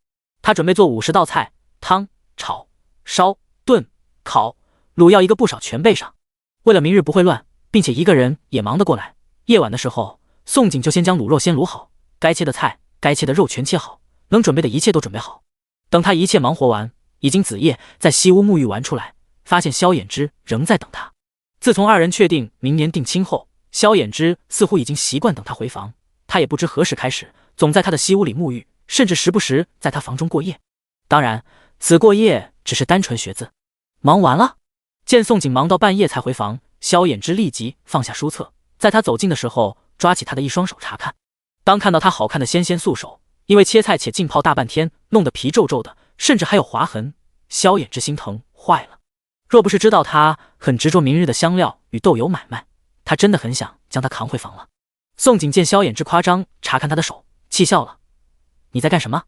他准备做50道菜，汤、炒、烧、炖、烤、卤要一个不少全备上。为了明日不会乱，并且一个人也忙得过来，夜晚的时候，宋景就先将卤肉先卤好，该切的菜、该切的肉全切好，能准备的一切都准备好。等他一切忙活完，已经子夜，在西屋沐浴完出来，发现萧衍之仍在等他。自从二人确定明年定亲后，萧衍之似乎已经习惯等他回房，他也不知何时开始，总在他的西屋里沐浴，甚至时不时在他房中过夜。当然，此过夜只是单纯学字。忙完了，见宋景忙到半夜才回房，萧衍之立即放下书册，在他走近的时候，抓起他的一双手查看。当看到他好看的纤纤素手，因为切菜且浸泡大半天，弄得皮皱皱的，甚至还有划痕，萧衍之心疼坏了。若不是知道他很执着明日的香料与豆油买卖，他真的很想将他扛回房了。宋景见萧衍之夸张查看他的手，气笑了：你在干什么？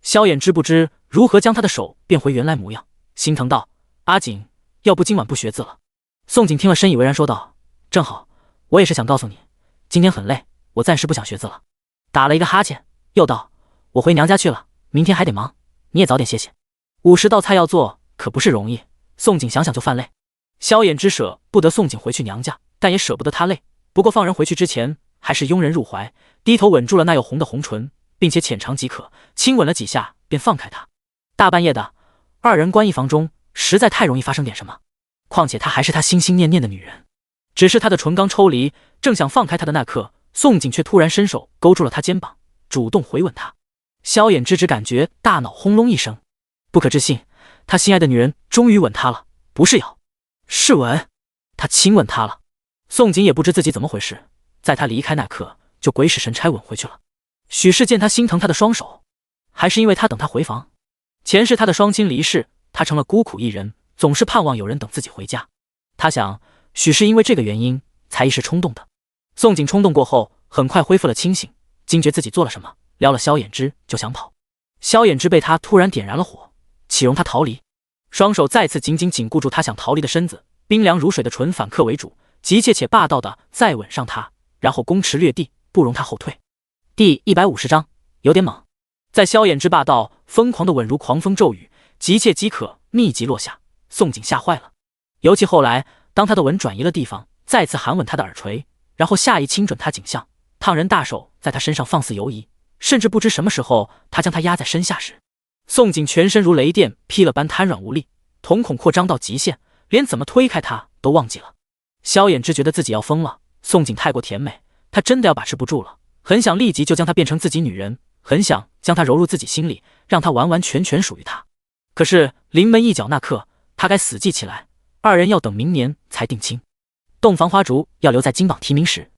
萧衍之不知如何将他的手变回原来模样，心疼道：阿锦，要不今晚不学字了？宋景听了深以为然，说道：正好，我也是想告诉你，今天很累，我暂时不想学字了。打了一个哈欠，又道：我回娘家去了，明天还得忙，你也早点歇歇。50道菜要做，可不是容易。宋景想想就犯累。萧衍之舍不得宋景回去娘家，但也舍不得他累。不过放人回去之前，还是拥人入怀，低头吻住了那又红的红唇，并且浅尝即可，亲吻了几下，便放开他。大半夜的，二人关一房中，实在太容易发生点什么。况且她还是他心心念念的女人。只是他的唇刚抽离，正想放开他的那刻，宋景却突然伸手勾住了他肩膀，主动回吻他。萧衍之只感觉大脑轰隆一声，不可置信，他心爱的女人终于吻他了，不是咬，是吻，他亲吻他了。宋景也不知自己怎么回事，在他离开那刻就鬼使神差吻回去了。许是见他心疼他的双手，还是因为他等他回房？前世他的双亲离世，他成了孤苦一人，总是盼望有人等自己回家。他想，许是因为这个原因才一时冲动的。宋景冲动过后，很快恢复了清醒，惊觉自己做了什么，撩了萧衍之就想跑。萧衍之被他突然点燃了火，岂容他逃离？双手再次紧紧紧固住他想逃离的身子，冰凉如水的唇反客为主，急切且霸道的再吻上他，然后攻池掠地，不容他后退。第150章，有点猛。在萧衍之霸道疯狂的吻如狂风骤雨，急切饥渴密集落下，宋景吓坏了。尤其后来，当他的吻转移了地方，再次含吻他的耳垂，然后下意亲准他颈项，烫人大手在他身上放肆游移，甚至不知什么时候他将他压在身下时，宋景全身如雷电劈了般瘫软无力，瞳孔扩张到极限，连怎么推开他都忘记了。萧衍之觉得自己要疯了，宋景太过甜美，他真的要把持不住了，很想立即就将她变成自己女人，很想将她揉入自己心里，让她完完全全属于他。可是临门一脚那刻，他该死记起来，二人要等明年才定亲。洞房花烛要留在金榜题名时，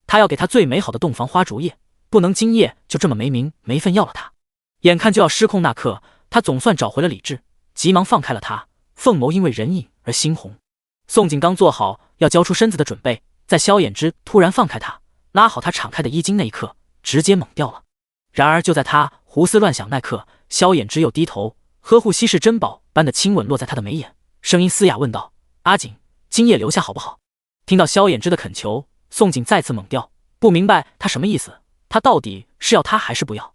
他要给她最美好的洞房花烛夜，不能今夜就这么没名没分要了她。眼看就要失控那刻，他总算找回了理智，急忙放开了她，凤眸因为人影而猩红。宋景刚做好要交出身子的准备，在萧衍之突然放开他，拉好他敞开的衣襟那一刻，直接猛掉了。然而就在他胡思乱想那刻，萧衍之又低头，呵护稀世珍宝般的亲吻落在他的眉眼，声音嘶哑问道：“阿锦，今夜留下好不好？”听到萧衍之的恳求，宋景再次猛掉，不明白他什么意思，他到底是要他还是不要？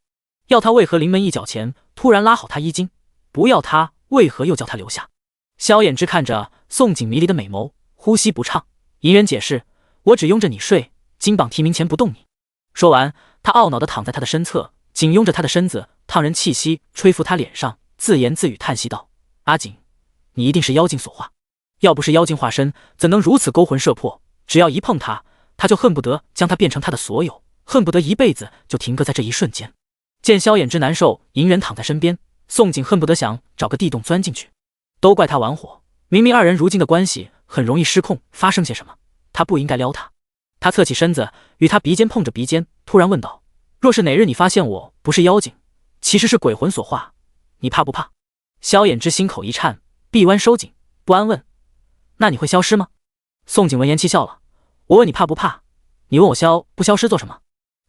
要他为何临门一脚前突然拉好他衣襟？不要他为何又叫他留下？萧衍之看着宋景迷离的美眸，呼吸不畅，隐忍解释：“我只拥着你睡，金榜题名前不动你。”说完，他懊恼地躺在他的身侧，紧拥着他的身子，烫人气息吹拂他脸上，自言自语叹息道：“阿锦，你一定是妖精所化，要不是妖精化身，怎能如此勾魂摄魄？只要一碰他，他就恨不得将他变成他的所有，恨不得一辈子就停格在这一瞬间。”见萧衍之难受，隐忍躺在身边，宋景恨不得想找个地洞钻进去。都怪他玩火，明明二人如今的关系很容易失控，发生些什么，他不应该撩他。他侧起身子，与他鼻尖碰着鼻尖，突然问道：“若是哪日你发现我不是妖精，其实是鬼魂所化，你怕不怕？”萧衍之心口一颤，臂弯收紧，不安问：“那你会消失吗？”宋景闻言气笑了：“我问你怕不怕，你问我消不消失做什么？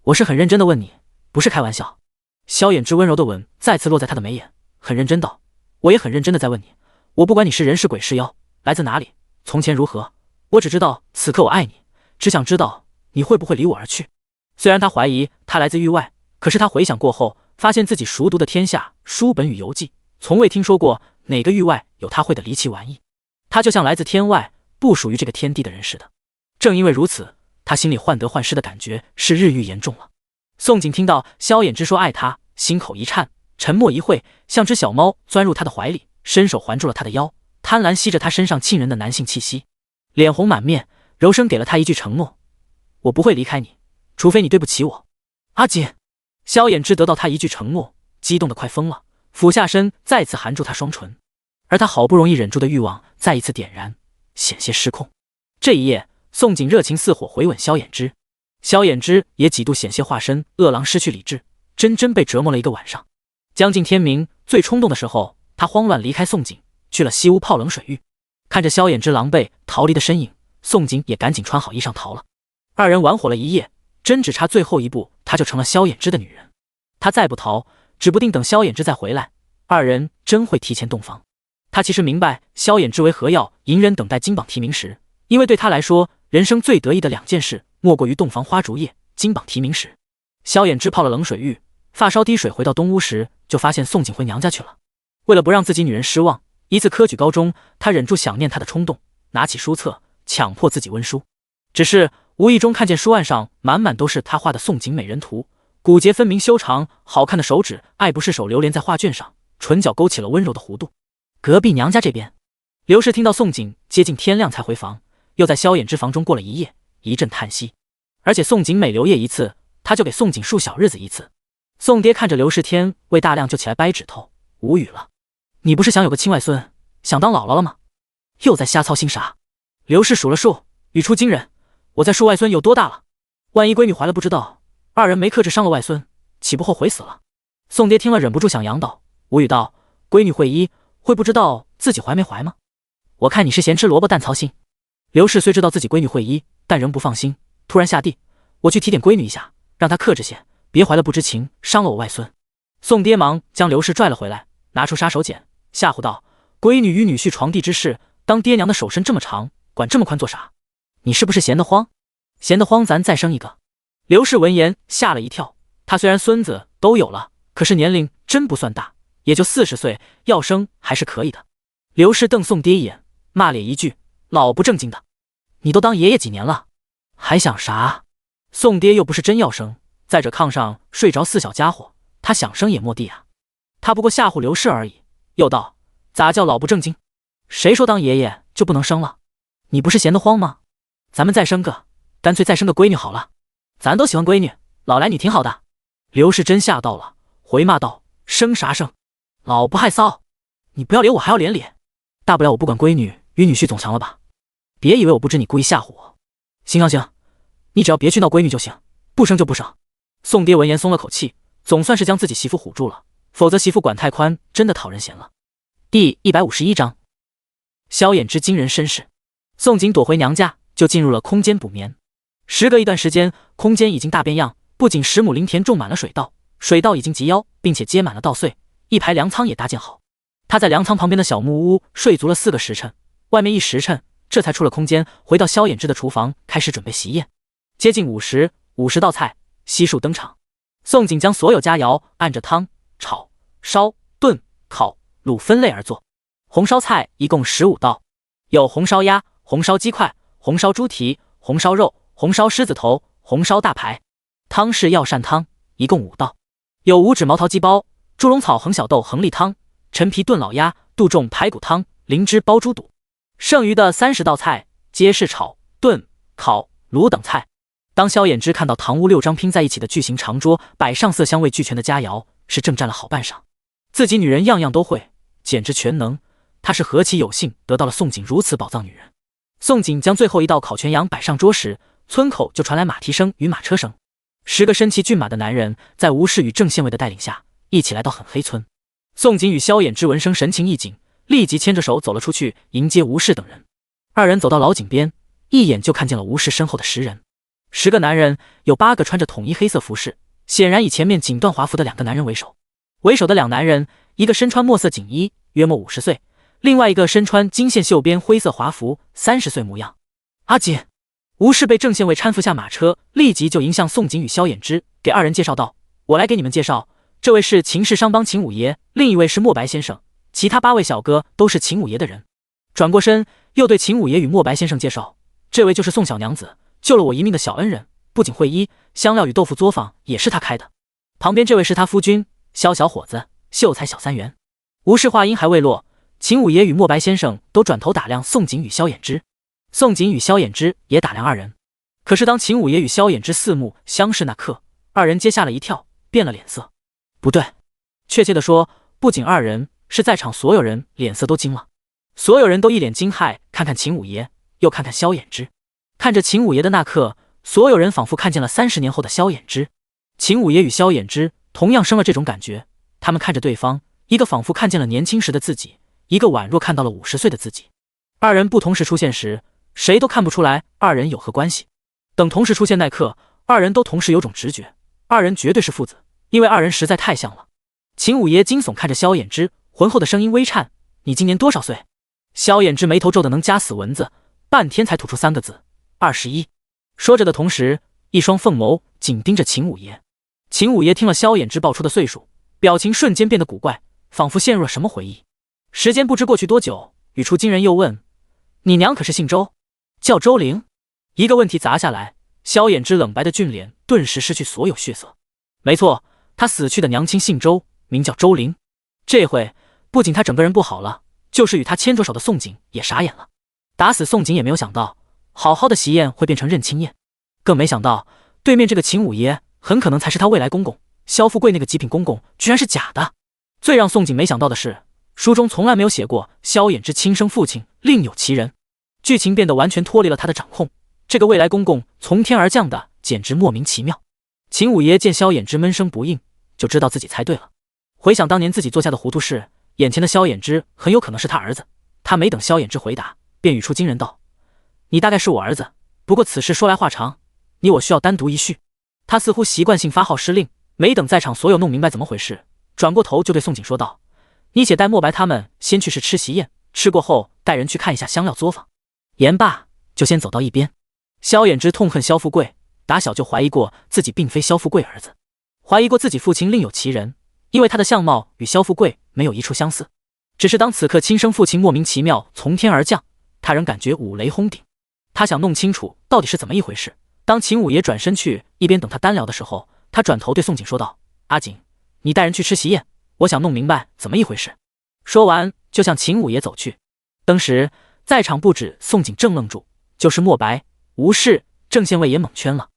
我是很认真的问你，不是开玩笑。”萧衍之温柔的吻再次落在他的眉眼，很认真道：“我也很认真的在问你，我不管你是人是鬼是妖，来自哪里，从前如何，我只知道此刻我爱你，只想知道你会不会离我而去。”虽然他怀疑他来自域外，可是他回想过后，发现自己熟读的天下书本与游记，从未听说过哪个域外有他会的离奇玩意。他就像来自天外，不属于这个天地的人似的。正因为如此，他心里患得患失的感觉是日益严重了。宋景听到萧衍之说爱他，心口一颤，沉默一会，像只小猫钻入他的怀里，伸手环住了他的腰，贪婪吸着他身上沁人的男性气息，脸红满面，柔声给了他一句承诺：“我不会离开你，除非你对不起我。”阿锦，萧衍之得到他一句承诺，激动得快疯了，俯下身再次含住他双唇，而他好不容易忍住的欲望再一次点燃，险些失控。这一夜，宋景热情似火回吻萧衍之，萧衍之也几度险些化身恶狼失去理智，真被折磨了一个晚上。将近天明，最冲动的时候，他慌乱离开宋景，去了西屋泡冷水浴。看着萧衍之狼狈逃离的身影，宋景也赶紧穿好衣裳逃了。二人玩火了一夜，真只差最后一步，他就成了萧衍之的女人。他再不逃，指不定等萧衍之再回来，二人真会提前洞房。他其实明白萧衍之为何要隐忍等待金榜题名时，因为对他来说，人生最得意的两件事，莫过于洞房花烛夜、金榜题名时。萧衍之泡了冷水浴，发梢滴水回到东屋时，就发现宋景回娘家去了。为了不让自己女人失望，一次科举高中，他忍住想念她的冲动，拿起书册，强迫自己温书。只是无意中看见书案上满满都是他画的宋景美人图，骨节分明修长，好看的手指爱不释手流连在画卷上，唇角勾起了温柔的弧度。隔壁娘家这边，刘氏听到宋景接近天亮才回房，又在萧衍之房中过了一夜，一阵叹息。而且宋景每留夜一次，他就给宋景数小日子一次。宋爹看着刘世天为大亮就起来掰指头，无语了。你不是想有个亲外孙，想当姥姥了吗？又在瞎操心啥？刘氏数了数，语出惊人。我在数外孙有多大了？万一闺女怀了不知道，二人没克制伤了外孙，岂不后悔死了？宋爹听了忍不住想仰倒，无语道：闺女会医，会不知道自己怀没怀吗？我看你是闲吃萝卜淡操心。刘氏虽知道自己闺女会医，但仍不放心，突然下地：我去提点闺女一下，让她克制些，别怀了不知情，伤了我外孙。宋爹忙将刘氏拽了回来，拿出杀手锏，吓唬道：闺女与女婿床地之事，当爹娘的手伸这么长，管这么宽做啥？你是不是闲得慌？闲得慌咱再生一个。刘氏闻言吓了一跳，他虽然孙子都有了，可是年龄真不算大，也就40岁，要生还是可以的。刘氏瞪宋爹一眼，骂咧一句：老不正经的，你都当爷爷几年了，还想啥？宋爹又不是真要生，在这炕上睡着4小家伙，他想生也没地啊。他不过吓唬刘氏而已，又道：咋叫老不正经？谁说当爷爷就不能生了？你不是闲得慌吗？咱们再生个，干脆再生个闺女好了，咱都喜欢闺女，老来女挺好的。刘氏真吓到了，回骂道：生啥生？老不害臊，你不要脸我还要脸，大不了我不管闺女与女婿总强了吧？别以为我不知你故意吓唬我。行，你只要别去闹闺女就行，不生就不生。宋爹闻言松了口气，总算是将自己媳妇唬住了，否则媳妇管太宽真的讨人嫌了。第151章，萧衍之惊人身世。宋景躲回娘家，就进入了空间补眠。时隔一段时间，空间已经大变样，不仅10亩林田种满了水稻，水稻已经及腰，并且接满了稻穗，一排粮仓也搭建好。他在粮仓旁边的小木屋睡足了4个时辰，外面1时辰，这才出了空间，回到萧衍之的厨房，开始准备席宴。接近50道菜悉数登场。宋景将所有佳肴按着汤、炒、烧、炖、烤、卤分类而做。红烧菜一共15道，有红烧鸭、红烧鸡块、红烧猪蹄、红烧肉、红烧狮子头、红烧大排。汤是药膳汤，一共5道，有五指毛桃鸡煲、猪笼草横小豆横粒汤、陈皮炖老鸭、杜仲排骨汤、灵芝煲猪肚。剩余的30道菜皆是炒、炖、烤、卤等菜。当萧衍之看到堂屋6张拼在一起的巨型长桌，摆上色香味俱全的佳肴，是正站了好半晌。自己女人样样都会，简直全能，他是何其有幸得到了宋景如此宝藏女人。宋景将最后一道烤全羊摆上桌时，村口就传来马蹄声与马车声。10个身骑骏马的男人在吴氏与郑县尉的带领下，一起来到狠黑村。宋景与萧衍之闻声神情一紧，立即牵着手走了出去迎接吴氏等人。二人走到老井边，一眼就看见了吴氏身后的10人。10个男人有8个穿着统一黑色服饰，显然以前面锦缎华服的2个男人为首。为首的2男人，一个身穿墨色锦衣，约莫50岁，另外一个身穿金线绣边灰色华服，30岁模样。阿锦，吴氏被郑县尉搀扶下马车，立即就迎向宋景与萧衍之，给2人介绍道：我来给你们介绍，这位是秦氏商帮秦五爷，另一位是墨白先生，其他8位小哥都是秦五爷的人。转过身又对秦五爷与墨白先生介绍，这位就是宋小娘子，救了我一命的小恩人，不仅会医，香料与豆腐作坊也是他开的。旁边这位是他夫君，萧小伙子，秀才小3元。吴氏话音还未落，秦五爷与墨白先生都转头打量宋景与萧衍之，宋景与萧衍之也打量2人。可是当秦五爷与萧衍之4目相视那刻，2人皆吓了一跳，变了脸色。不对，确切的说，不仅2人，是在场所有人脸色都惊了。所有人都一脸惊骇，看看秦五爷，又看看萧衍之。看着秦五爷的那刻，所有人仿佛看见了30年后的萧衍之。秦五爷与萧衍之同样生了这种感觉，他们看着对方，一个仿佛看见了年轻时的自己，一个宛若看到了50岁的自己。2人不同时出现时，谁都看不出来2人有何关系。等同时出现那刻，2人都同时有种直觉，2人绝对是父子，因为2人实在太像了。秦五爷惊悚看着萧衍之，浑厚的声音微颤：你今年多少岁？萧衍之眉头皱得能夹死蚊子，半天才吐出3个字：21。说着的同时，一双凤眸紧盯着秦五爷。秦五爷听了萧衍之报出的岁数，表情瞬间变得古怪，仿佛陷入了什么回忆。时间不知过去多久，语出惊人又问：你娘可是姓周？叫周玲？一个问题砸下来，萧衍之冷白的俊脸顿时失去所有血色。没错，他死去的娘亲姓周，名叫周玲。这回不仅他整个人不好了，就是与他牵着手的宋景也傻眼了。打死宋景也没有想到，好好的喜宴会变成认亲宴。更没想到，对面这个秦五爷很可能才是他未来公公。萧富贵那个极品公公居然是假的。最让宋景没想到的是，书中从来没有写过萧衍之亲生父亲另有其人，剧情变得完全脱离了他的掌控。这个未来公公从天而降的，简直莫名其妙。秦五爷见萧衍之闷声不应，就知道自己猜对了。回想当年自己做下的糊涂事，眼前的萧衍之很有可能是他儿子。他没等萧衍之回答，便语出惊人道：“你大概是我儿子，不过此事说来话长，你我需要单独一叙。”他似乎习惯性发号施令，没等在场所有弄明白怎么回事，转过头就对宋景说道：“你且带莫白他们先去吃席宴，吃过后带人去看一下香料作坊。”言罢，就先走到一边。萧衍之痛恨萧富贵，打小就怀疑过自己并非萧富贵儿子，怀疑过自己父亲另有其人，因为他的相貌与萧富贵没有一处相似。只是当此刻亲生父亲莫名其妙从天而降，他仍感觉五雷轰顶。他想弄清楚到底是怎么一回事。当秦五爷转身去一边等他单聊的时候，他转头对宋景说道：“阿景，你带人去吃席宴，我想弄明白怎么一回事。”说完就向秦五爷走去。当时在场不止宋景正愣住，就是莫白、吴氏、郑县尉也猛圈了。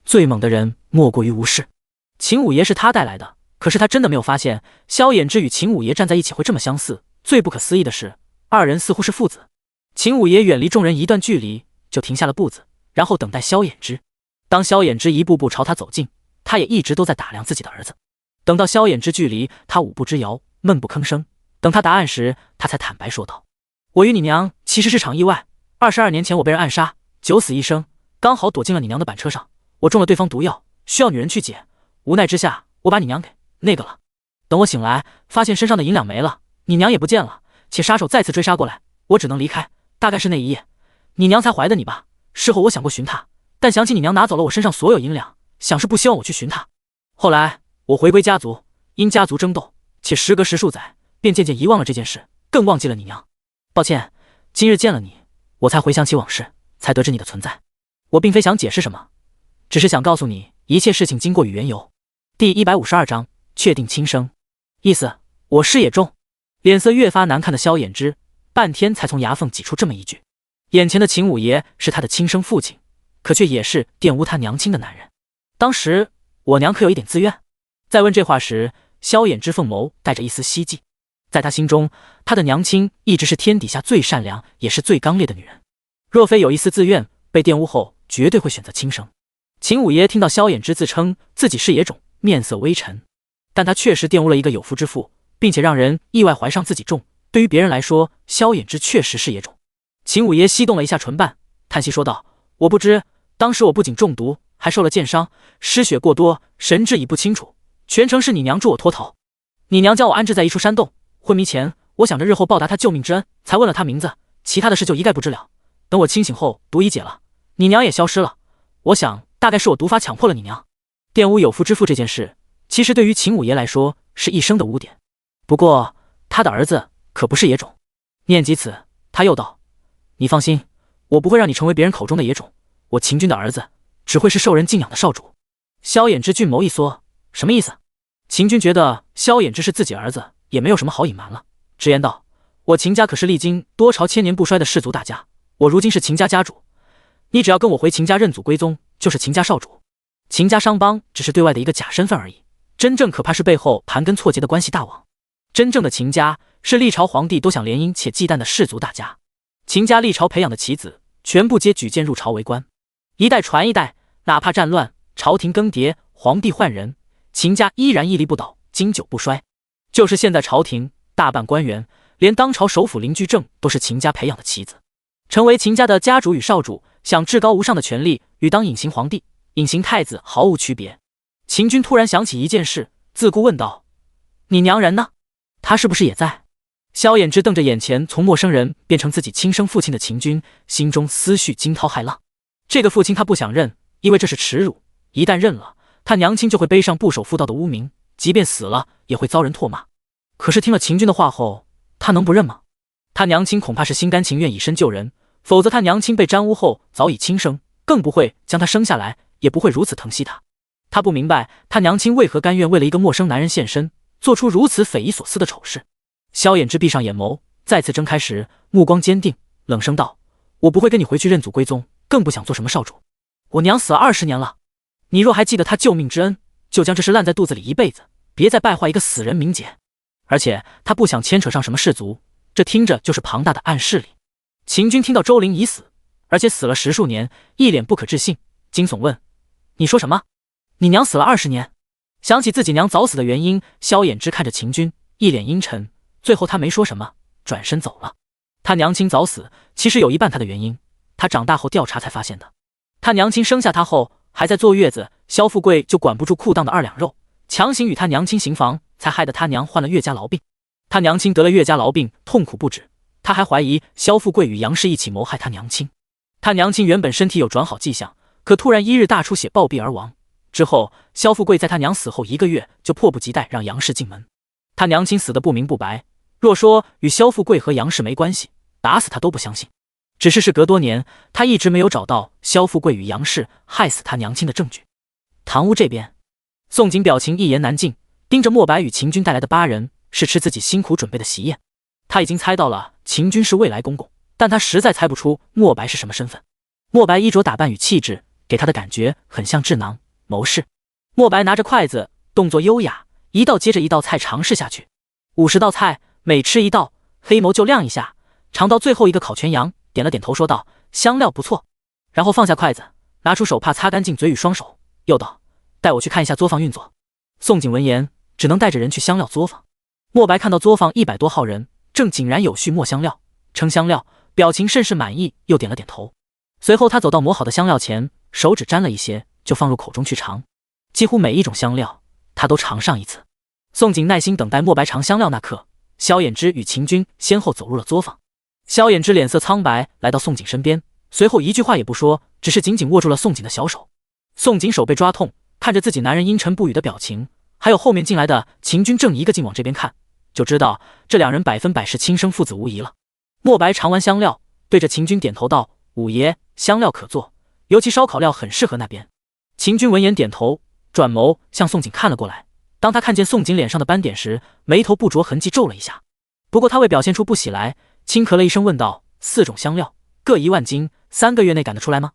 最猛的人莫过于吴氏。秦五爷是他带来的，可是他真的没有发现萧衍之与秦五爷站在一起会这么相似。最不可思议的是，二人似乎是父子。秦五爷远离众人一段距离，就停下了步子，然后等待萧衍之。当萧衍之一步步朝他走近，他也一直都在打量自己的儿子。等到萧衍之距离他五步之遥，闷不吭声。等他答案时，他才坦白说道：“我与你娘其实是场意外。22年前我被人暗杀，九死一生，刚好躲进了你娘的板车上。我中了对方毒药，需要女人去解。无奈之下，我把你娘给那个了。等我醒来，发现身上的银两没了，你娘也不见了，且杀手再次追杀过来，我只能离开。大概是那一夜，你娘才怀的你吧。事后我想过寻她，但想起你娘拿走了我身上所有银两，想是不希望我去寻她。后来我回归家族，因家族争斗，且时隔10数载，便渐渐遗忘了这件事，更忘记了你娘。抱歉，今日见了你，我才回想起往事，才得知你的存在。我并非想解释什么，只是想告诉你一切事情经过与缘由。”第152章确定亲生。意思我师也中。脸色越发难看的萧衍之半天才从牙缝挤出这么一句。眼前的秦五爷是他的亲生父亲，可却也是玷污他娘亲的男人。当时我娘可有一点自愿？在问这话时，萧衍之凤眸带着一丝希冀。在他心中，他的娘亲一直是天底下最善良也是最刚烈的女人。若非有一丝自愿，被玷污后绝对会选择轻生。秦五爷听到萧衍之自称自己是野种，面色微沉。但他确实玷污了一个有夫之妇，并且让人意外怀上自己重。对于别人来说，萧衍之确实是野种。秦五爷翕动了一下唇瓣，叹息说道：“我不知，当时我不仅中毒，还受了箭伤，失血过多，神志已不清楚。全程是你娘助我脱逃。你娘将我安置在一处山洞，昏迷前，我想着日后报答她救命之恩，才问了她名字，其他的事就一概不知了。等我清醒后，毒已解了，你娘也消失了。我想大概是我毒发强迫了你娘。玷污有夫之妇这件事，其实对于秦五爷来说是一生的污点。不过他的儿子可不是野种。”念及此，他又道：“你放心，我不会让你成为别人口中的野种，我秦军的儿子只会是受人敬仰的少主。”萧衍之俊眸一缩，什么意思？秦军觉得萧衍之是自己儿子，也没有什么好隐瞒了，直言道：“我秦家可是历经多朝千年不衰的氏族大家，我如今是秦家家主，你只要跟我回秦家认祖归宗，就是秦家少主。秦家商帮只是对外的一个假身份而已，真正可怕是背后盘根错节的关系大王。真正的秦家是历朝皇帝都想联姻且忌惮的氏族大家。秦家历朝培养的棋子，全部皆举荐入朝为官，一代传一代，哪怕战乱，朝廷更迭，皇帝换人，秦家依然屹立不倒，经久不衰。就是现在朝廷大半官员，连当朝首辅林居正都是秦家培养的棋子。成为秦家的家主与少主，享至高无上的权力，与当隐形皇帝、隐形太子毫无区别。秦军突然想起一件事，自顾问道：“你娘人呢？他是不是也在？”萧衍之瞪着眼前从陌生人变成自己亲生父亲的秦军，心中思绪惊涛骇浪。这个父亲他不想认，因为这是耻辱，一旦认了，他娘亲就会背上不守妇道的污名，即便死了也会遭人唾骂。可是听了秦军的话后，他能不认吗？他娘亲恐怕是心甘情愿以身救人，否则他娘亲被沾污后早已轻生，更不会将他生下来，也不会如此疼惜他。他不明白他娘亲为何甘愿为了一个陌生男人献身，做出如此匪夷所思的丑事。萧衍之闭上眼眸，再次睁开时目光坚定，冷声道：“我不会跟你回去认祖归宗，更不想做什么少主。我娘死了20年了，你若还记得她救命之恩，就将这事烂在肚子里一辈子，别再败坏一个死人名节。而且他不想牵扯上什么氏族，这听着就是庞大的暗势力。秦军听到周灵已死，而且死了10数年，一脸不可置信，惊悚问：你说什么？你娘死了20年？想起自己娘早死的原因，萧衍之看着秦军，一脸阴沉，最后他没说什么，转身走了。他娘亲早死，其实有一半他的原因，他长大后调查才发现的。他娘亲生下他后还在坐月子，萧富贵就管不住裤裆的2两肉，强行与他娘亲行房，才害得他娘患了月家痨病。他娘亲得了月家痨病，痛苦不止，他还怀疑萧富贵与杨氏一起谋害他娘亲。他娘亲原本身体有转好迹象，可突然1日大出血暴毙而亡。之后萧富贵在他娘死后1个月就迫不及待让杨氏进门。他娘亲死得不明不白，若说与萧富贵和杨氏没关系，打死他都不相信。只是事隔多年，他一直没有找到萧富贵与杨氏害死他娘亲的证据。堂屋这边，宋景表情一言难尽，盯着莫白与秦军带来的8人，是吃自己辛苦准备的喜宴。他已经猜到了秦军是未来公公，但他实在猜不出莫白是什么身份。莫白衣着打扮与气质给他的感觉很像智囊谋士。莫白拿着筷子，动作优雅，一道接着一道菜尝试下去。50道菜，每吃一道，黑眸就亮一下，尝到最后一个烤全羊，点了点头说道：香料不错。然后放下筷子，拿出手帕擦干净嘴与双手，又道：带我去看一下作坊运作。宋景闻言只能带着人去香料作坊。莫白看到作坊100多号人正井然有序磨香料称香料，表情甚是满意，又点了点头。随后他走到磨好的香料前，手指沾了一些就放入口中去尝，几乎每一种香料他都尝上一次。宋景耐心等待莫白尝香料那刻，萧衍之与秦军先后走入了作坊。萧衍之脸色苍白，来到宋景身边，随后一句话也不说，只是紧紧握住了宋景的小手。宋景手被抓痛，看着自己男人阴沉不语的表情，还有后面进来的秦军正一个劲往这边看，就知道这2人100%是亲生父子无疑了。莫白尝完香料，对着秦军点头道：五爷，香料可做，尤其烧烤料很适合那边。秦军闻言点头，转眸向宋景看了过来。当他看见宋景脸上的斑点时，眉头不着痕迹皱了一下。不过他未表现出不喜来，轻咳了一声问道：4种香料，各1万斤，3个月内赶得出来吗？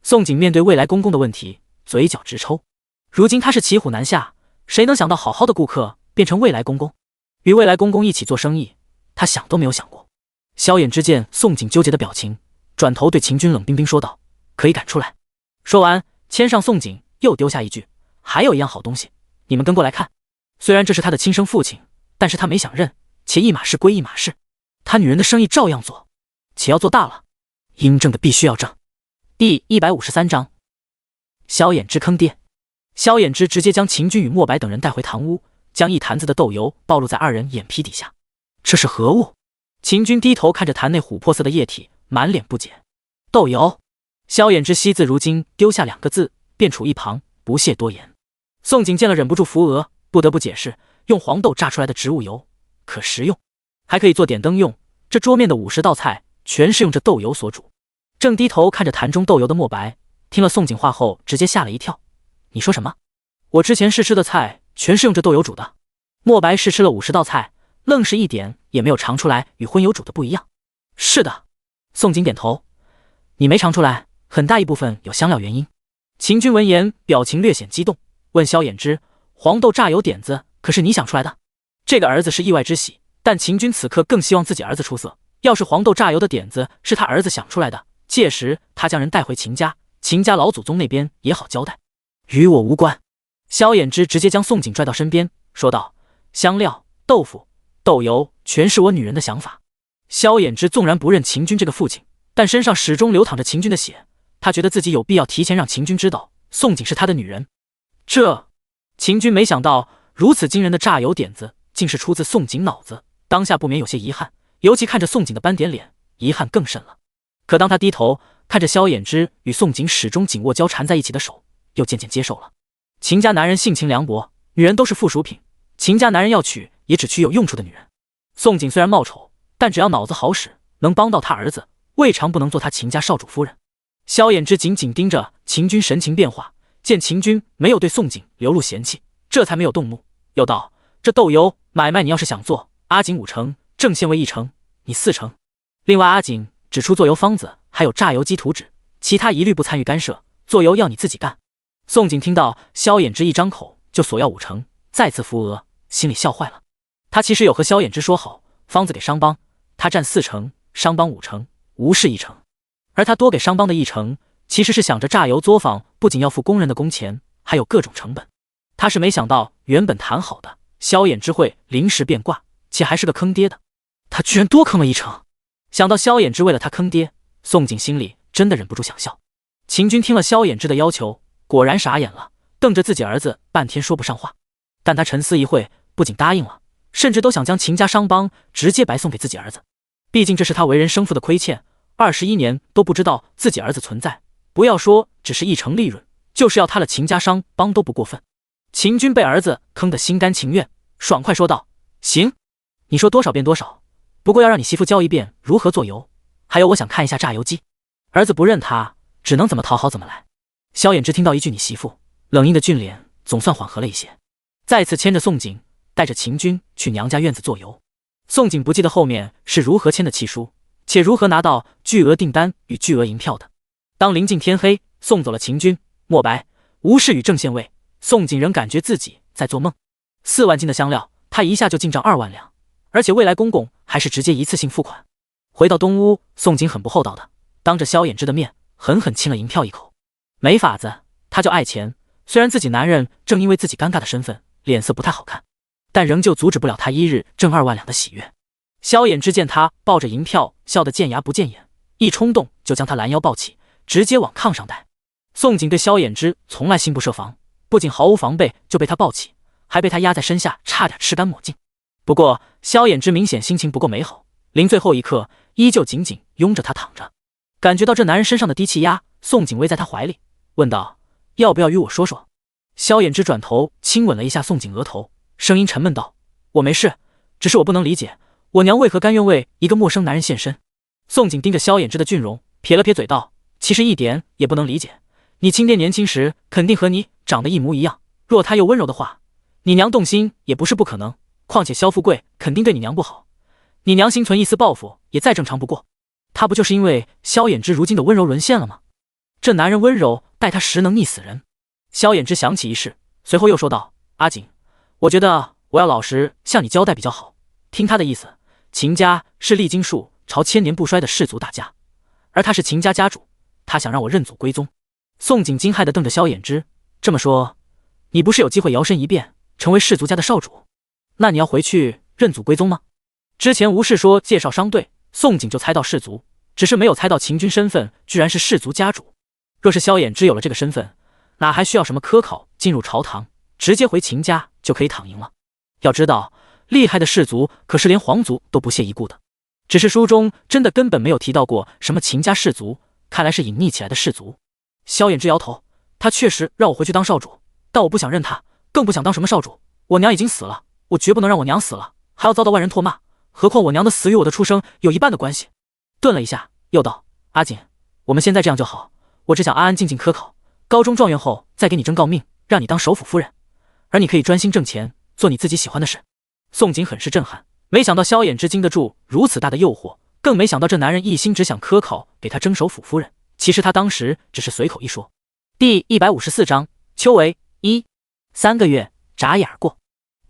宋景面对未来公公的问题，嘴角直抽。如今他是骑虎难下，谁能想到好好的顾客变成未来公公？与未来公公一起做生意，他想都没有想过。萧衍之见宋景纠结的表情，转头对秦军冷冰冰说道：可以赶出来。说完牵上宋景，又丢下一句：还有一样好东西，你们跟过来看。虽然这是他的亲生父亲，但是他没想认，且一码事归一码事，他女人的生意照样做，且要做大了，应挣的必须要挣。第153章，萧衍之坑爹。萧衍之直接将秦军与莫白等人带回堂屋，将一坛子的豆油暴露在2人眼皮底下。这是何物？秦军低头看着坛内琥珀色的液体，满脸不解。豆油。萧衍之惜字如金，丢下2个字，便处一旁，不屑多言。宋景见了忍不住扶额，不得不解释，用黄豆榨出来的植物油，可食用，还可以做点灯用。这桌面的50道菜全是用这豆油所煮。正低头看着坛中豆油的莫白，听了宋景话后直接吓了一跳。你说什么？我之前试吃的菜全是用这豆油煮的。莫白试吃了50道菜，愣是一点也没有尝出来与荤油煮的不一样。是的。宋景点头。你没尝出来，很大一部分有香料原因。秦军闻言表情略显激动，问萧衍之：黄豆榨油点子可是你想出来的？这个儿子是意外之喜，但秦军此刻更希望自己儿子出色。要是黄豆榨油的点子是他儿子想出来的，届时他将人带回秦家，秦家老祖宗那边也好交代。与我无关。萧衍之直接将宋景拽到身边，说道：香料、豆腐、豆油全是我女人的想法。萧衍之纵然不认秦军这个父亲，但身上始终流淌着秦军的血，他觉得自己有必要提前让秦军知道宋景是他的女人。秦军没想到如此惊人的榨油点子竟是出自宋景脑子，当下不免有些遗憾，尤其看着宋景的斑点脸，遗憾更甚了。可当他低头看着萧衍之与宋景始终紧握交缠在一起的手，又渐渐接受了。秦家男人性情凉薄，女人都是附属品，秦家男人要娶也只娶有用处的女人。宋景虽然貌丑，但只要脑子好使，能帮到他儿子，未尝不能做他秦家少主夫人。萧衍之紧紧盯着秦军神情变化，见秦军没有对宋景流露嫌弃，这才没有动怒，又道：这豆油买卖你要是想做，阿锦5成，郑县尉1成，你4成。另外阿锦只出做油方子，还有榨油机图纸，其他一律不参与干涉，做油要你自己干。宋景听到萧衍之一张口就索要5成，再次扶额，心里笑坏了。他其实有和萧衍之说好，方子给商帮，他占4成，商帮5成，吴氏1成。而他多给商帮的1成，其实是想着榨油作坊不仅要付工人的工钱，还有各种成本。他是没想到原本谈好的萧衍之会临时变卦，且还是个坑爹的，他居然多坑了1成。想到萧衍之为了他坑爹，宋景心里真的忍不住想笑。秦军听了萧衍之的要求，果然傻眼了，瞪着自己儿子半天说不上话。但他沉思一会，不仅答应了，甚至都想将秦家商帮直接白送给自己儿子。毕竟这是他为人生父的亏欠，21年都不知道自己儿子存在，不要说只是1成利润，就是要他了秦家商帮都不过分。秦军被儿子坑得心甘情愿，爽快说道：行，你说多少便多少，不过要让你媳妇教一遍如何做油，还有我想看一下榨油机。儿子不认他，只能怎么讨好怎么来。萧衍之听到一句你媳妇，冷硬的俊脸总算缓和了一些，再次牵着宋景带着秦军去娘家院子做油。宋景不记得后面是如何签的契书，且如何拿到巨额订单与巨额银票的。当临近天黑，送走了秦军、莫白、吴氏与郑县尉，宋景仍感觉自己在做梦。4万斤的香料，他一下就进账2万两，而且未来公公还是直接一次性付款。回到东屋，宋景很不厚道的当着萧衍之的面狠狠亲了银票一口。没法子，他就爱钱，虽然自己男人正因为自己尴尬的身份脸色不太好看，但仍旧阻止不了他一日挣2万两的喜悦。萧衍之见他抱着银票笑得见牙不见眼，一冲动就将他拦腰抱起，直接往炕上带。宋景对萧衍之从来心不设防，不仅毫无防备就被他抱起，还被他压在身下差点吃干抹净。不过萧衍之明显心情不够美好，临最后一刻依旧紧紧拥着他躺着。感觉到这男人身上的低气压，宋景偎在他怀里问道：要不要与我说说？萧衍之转头亲吻了一下宋景额头，声音沉闷道：我没事，只是我不能理解我娘为何甘愿为一个陌生男人献身。宋景盯着萧衍之的俊容，撇了撇嘴道：其实一点也不能理解，你亲爹年轻时肯定和你长得一模一样，若他又温柔的话，你娘动心也不是不可能，况且萧富贵肯定对你娘不好，你娘心存一丝报复也再正常不过，他不就是因为萧衍之如今的温柔沦陷了吗？这男人温柔，待他实能溺死人。萧衍之想起一事，随后又说道：阿锦，我觉得我要老实向你交代比较好。听他的意思，秦家是历经数朝千年不衰的氏族大家，而他是秦家家主，他想让我认祖归宗。宋景惊骇地瞪着萧衍之，这么说，你不是有机会摇身一变成为氏族家的少主？那你要回去认祖归宗吗？之前吴氏说介绍商队，宋景就猜到氏族，只是没有猜到秦军身份居然是氏族家主。若是萧衍之有了这个身份，哪还需要什么科考进入朝堂，直接回秦家就可以躺赢了。要知道，厉害的氏族可是连皇族都不屑一顾的。只是书中真的根本没有提到过什么秦家氏族，看来是隐匿起来的氏族。萧衍之摇头，他确实让我回去当少主，但我不想认他，更不想当什么少主。我娘已经死了，我绝不能让我娘死了还要遭到万人唾骂，何况我娘的死与我的出生有一半的关系。顿了一下，又道：阿锦，我们现在这样就好，我只想安安静静科考，高中状元后再给你征诰命，让你当首辅夫人，而你可以专心挣钱，做你自己喜欢的事。宋景很是震撼，没想到萧衍之经得住如此大的诱惑，更没想到这男人一心只想科考，给他征首辅夫人。其实他当时只是随口一说。第154章秋闱1。3个月眨眼而过，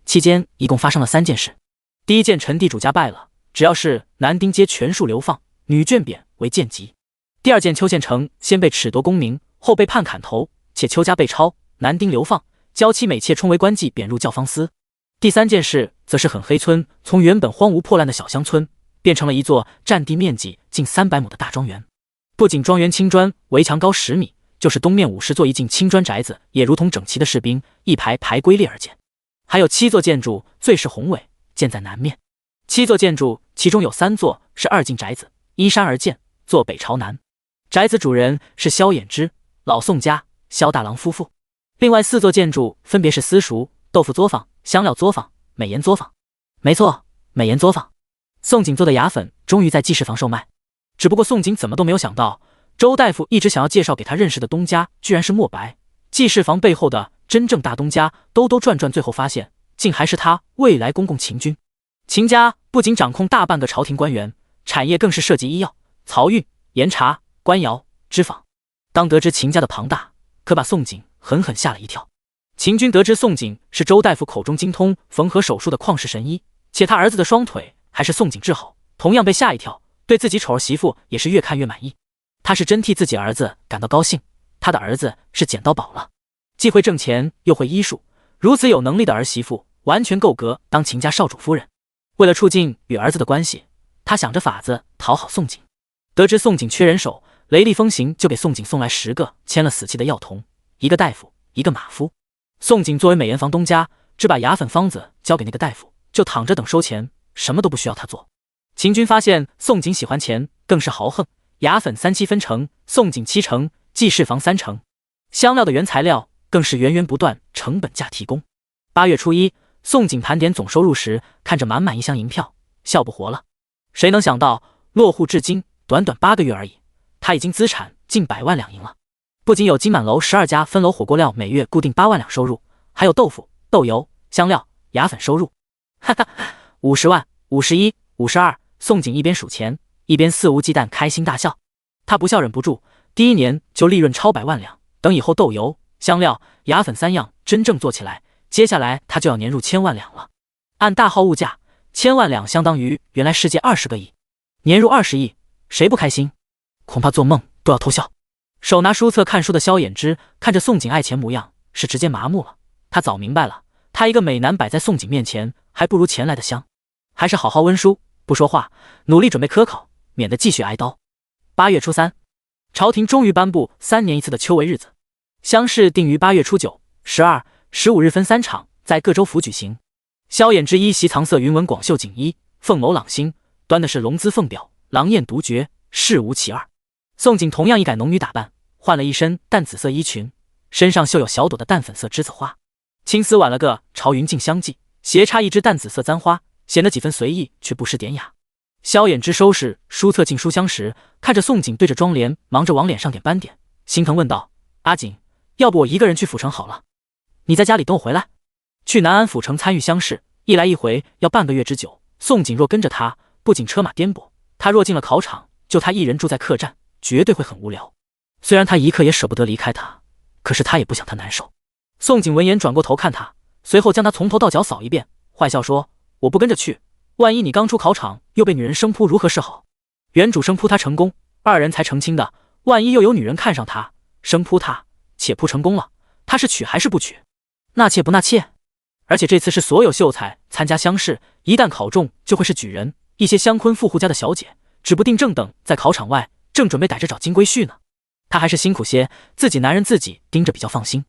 期间一共发生了3件事。第一件，陈地主家败了，只要是男丁皆全数流放，女眷贬为贱籍。第二件，邱县城先被褫夺功名，后被判砍头，且邱家被抄，男丁流放，娇妻美妾充为官妓，贬入教坊司。第三件事则是狠黑村从原本荒芜破烂的小乡村，变成了一座占地面积近300亩的大庄园。不仅庄园青砖围墙高10米，就是东面50座一进青砖宅子，也如同整齐的士兵，一排排归列而建。还有7座建筑最是宏伟，建在南面。7座建筑其中有3座是2进宅子，依山而建，坐北朝南。宅子主人是萧衍之、老宋家、萧大郎夫妇。另外4座建筑分别是私塾、豆腐作坊、香料作坊、美盐作坊。没错，美盐作坊。宋景做的牙粉终于在记事房售卖。只不过宋景怎么都没有想到，周大夫一直想要介绍给他认识的东家居然是莫白。记事房背后的真正大东家兜兜转转，最后发现竟还是他未来公公秦军。秦家不仅掌控大半个朝廷官员，产业更是涉及医药、漕运、盐茶、官窑、织纺。当得知秦家的庞大，可把宋景狠狠吓了一跳。秦军得知宋景是周大夫口中精通缝合手术的旷世神医，且他儿子的双腿还是宋景治好，同样被吓一跳，对自己丑儿媳妇也是越看越满意。他是真替自己儿子感到高兴，他的儿子是捡到宝了，既会挣钱又会医术，如此有能力的儿媳妇完全够格当秦家少主夫人。为了促进与儿子的关系，他想着法子讨好宋景。得知宋景缺人手，雷厉风行就给宋景送来10个签了死期的药童，一个大夫，一个马夫。宋景作为美颜房东家，只把牙粉方子交给那个大夫，就躺着等收钱，什么都不需要他做。秦军发现宋景喜欢钱，更是豪横，牙粉3/7分成，宋景7成，记事房3成。香料的原材料更是源源不断，成本价提供。8月初1，宋景盘点总收入时，看着满满一箱银票，笑不活了。谁能想到，落户至今短短8个月而已，他已经资产近100万两银了。不仅有金满楼12家分楼火锅料每月固定8万两收入，还有豆腐、豆油、香料、牙粉收入。哈哈，50万、51、52，宋景一边数钱，一边肆无忌惮开心大笑。他不笑忍不住，第1年就利润超100万两，等以后豆油、香料、牙粉3样真正做起来，接下来他就要年入1000万两了。按大号物价，1000万两相当于原来世界20个亿，年入20亿，谁不开心？恐怕做梦都要偷笑。手拿书册看书的萧衍之看着宋景爱钱模样，是直接麻木了。他早明白了，他一个美男摆在宋景面前，还不如钱来的香。还是好好温书，不说话，努力准备科考，免得继续挨刀。8月初3，朝廷终于颁布3年1次的秋闱日子，乡试定于8月初9、12、15日分3场，在各州府举行。萧衍之一袭藏色云纹广袖锦衣，凤眸朗星，端的是龙姿凤表，狼艳独绝，事无其二。宋景同样一改浓女打扮，换了一身淡紫色衣裙，身上绣有小朵的淡粉色栀子花，青丝挽了个朝云镜相系，斜插一支淡紫色簪花，显得几分随意却不失典雅。萧衍之收拾书册进书箱时，看着宋景对着妆帘忙着往脸上点斑点，心疼问道：“阿景，要不我一个人去府城好了，你在家里等我回来。”去南安府城参与乡试，一来一回要半个月之久。宋景若跟着他，不仅车马颠簸，他若进了考场，就他一人住在客栈，绝对会很无聊。虽然他一刻也舍不得离开他，可是他也不想他难受。宋景闻言转过头看他，随后将他从头到脚扫一遍，坏笑说：“我不跟着去，万一你刚出考场又被女人生扑，如何是好？原主生扑他成功，2人才成亲的，万一又有女人看上他，生扑他，且扑成功了，他是娶还是不娶？纳妾不纳妾？而且这次是所有秀才参加乡试，一旦考中就会是举人，一些乡坤富户家的小姐指不定正等在考场外，正准备逮着找金龟婿呢。他还是辛苦些，自己男人自己盯着比较放心。”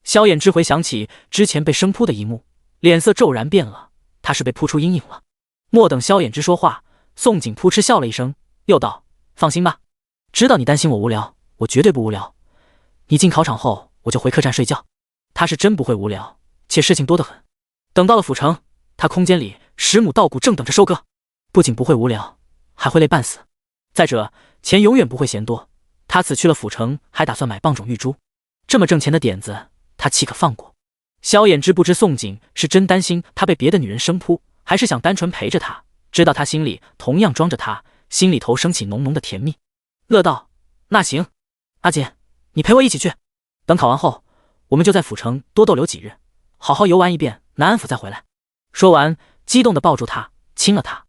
萧衍之回想起之前被生扑的一幕，脸色骤然变了，他是被扑出阴影了。莫等萧衍之说话，宋景扑哧笑了一声，又道：“放心吧，知道你担心我无聊，我绝对不无聊。你进考场后，我就回客栈睡觉。”他是真不会无聊，且事情多得很。等到了府城，他空间里10亩稻谷正等着收割，不仅不会无聊，还会累半死。再者，钱永远不会嫌多，他此去了府城，还打算买棒种玉珠，这么挣钱的点子，他岂可放过？萧衍之不知宋景是真担心他被别的女人生扑，还是想单纯陪着他，知道他心里同样装着他，心里头升起浓浓的甜蜜，乐道：“那行，阿锦，你陪我一起去。等考完后，我们就在府城多逗留几日，好好游玩一遍南安府再回来。”说完，激动地抱住他，亲了他。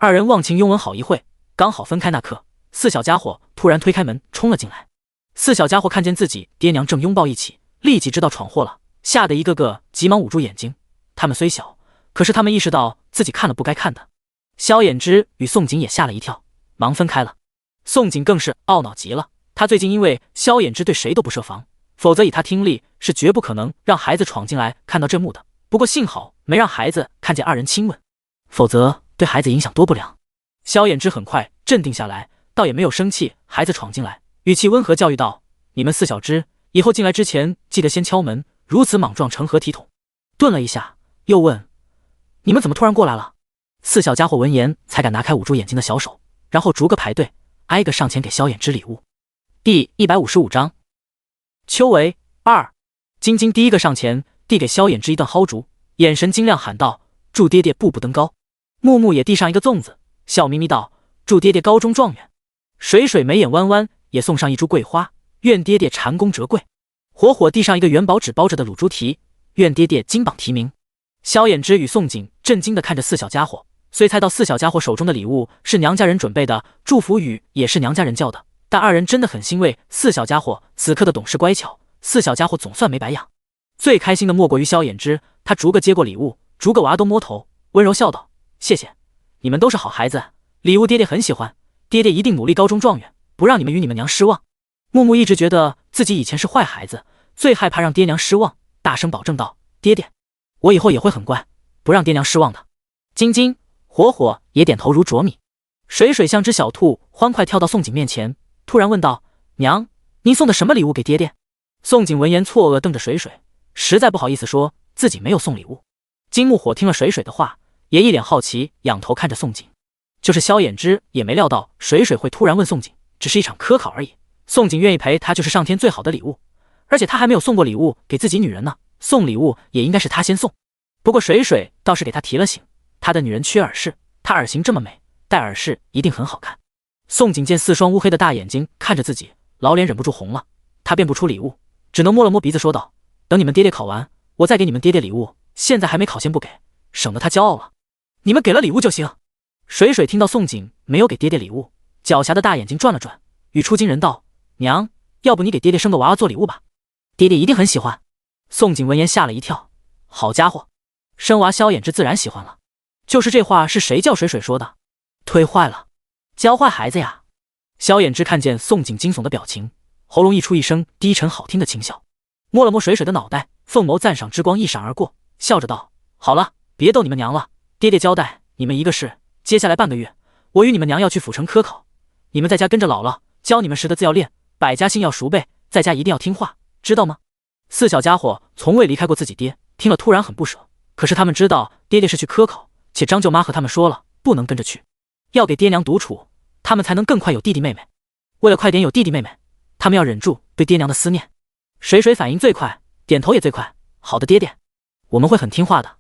2人忘情拥吻好一会，刚好分开那刻，4小家伙突然推开门冲了进来。4小家伙看见自己爹娘正拥抱一起，立即知道闯祸了，吓得一个个急忙捂住眼睛。他们虽小，可是他们意识到自己看了不该看的。萧衍之与宋景也吓了一跳，忙分开了。宋景更是懊恼极了，他最近因为萧衍之对谁都不设防，否则以他听力是绝不可能让孩子闯进来看到这幕的。不过幸好没让孩子看见2人亲吻，否则对孩子影响多不良。萧衍之很快镇定下来，倒也没有生气孩子闯进来，语气温和教育道：“你们4小只以后进来之前记得先敲门，如此莽撞成何体统？”顿了一下，又问：“你们怎么突然过来了？”4小家伙闻言才敢拿开捂住眼睛的小手，然后逐个排队，挨个上前给萧衍之礼物。第155章秋闱2。晶晶第一个上前递给萧衍之一段蒿竹，眼神晶亮喊道：“祝爹爹步步登高。”木木也递上一个粽子，笑眯眯道：“祝爹爹高中状元。”水水眉眼弯弯，也送上一株桂花，愿爹爹蟾宫折桂。火火递上一个元宝纸包着的卤猪蹄，愿爹爹金榜题名。萧衍之与宋景震惊地看着四小家伙，虽猜到四小家伙手中的礼物是娘家人准备的，祝福语也是娘家人教的，但二人真的很欣慰四小家伙此刻的懂事乖巧，四小家伙总算没白养。最开心的莫过于萧衍之，他逐个接过礼物，逐个娃都摸头，温柔笑道：“谢谢，你们都是好孩子，礼物爹爹很喜欢，爹爹一定努力高中状元，不让你们与你们娘失望。”木木一直觉得自己以前是坏孩子，最害怕让爹娘失望，大声保证道：“爹爹，我以后也会很乖，不让爹娘失望的。”晶晶、火火也点头如啄米。水水像只小兔，欢快跳到宋景面前，突然问道：“娘，您送的什么礼物给爹爹？”宋景闻言错愕瞪着水水，实在不好意思说自己没有送礼物。金木火听了水水的话，也一脸好奇，仰头看着宋景。就是萧衍之也没料到水水会突然问宋景，只是一场科考而已。宋景愿意陪他就是上天最好的礼物，而且他还没有送过礼物给自己女人呢，送礼物也应该是他先送。不过水水倒是给他提了醒，他的女人缺耳饰，他耳型这么美，戴耳饰一定很好看。宋景见四双乌黑的大眼睛看着自己，老脸忍不住红了，他变不出礼物，只能摸了摸鼻子说道：“等你们爹爹考完，我再给你们爹爹礼物，现在还没考先不给，省得他骄傲了。你们给了礼物就行。”水水听到宋景没有给爹爹礼物，狡黠的大眼睛转了转，语出惊人道：“娘，要不你给爹爹生个娃娃做礼物吧，爹爹一定很喜欢。”宋景闻言吓了一跳，好家伙，生娃萧衍之自然喜欢了。就是这话是谁叫水水说的？忒坏了，教坏孩子呀！萧衍之看见宋景惊悚的表情，喉咙溢出一声低沉好听的轻笑，摸了摸水水的脑袋，凤眸赞赏之光一闪而过，笑着道：“好了，别逗你们娘了，爹爹交代你们一个事，接下来半个月，我与你们娘要去府城科考，你们在家跟着姥姥教你们识的字要练，百家姓要熟背，在家一定要听话，知道吗？”四小家伙从未离开过自己爹，听了突然很不舍，可是他们知道爹爹是去科考，且张舅妈和他们说了不能跟着去，要给爹娘独处，他们才能更快有弟弟妹妹。为了快点有弟弟妹妹，他们要忍住对爹娘的思念。水水反应最快，点头也最快，好的爹爹，我们会很听话的。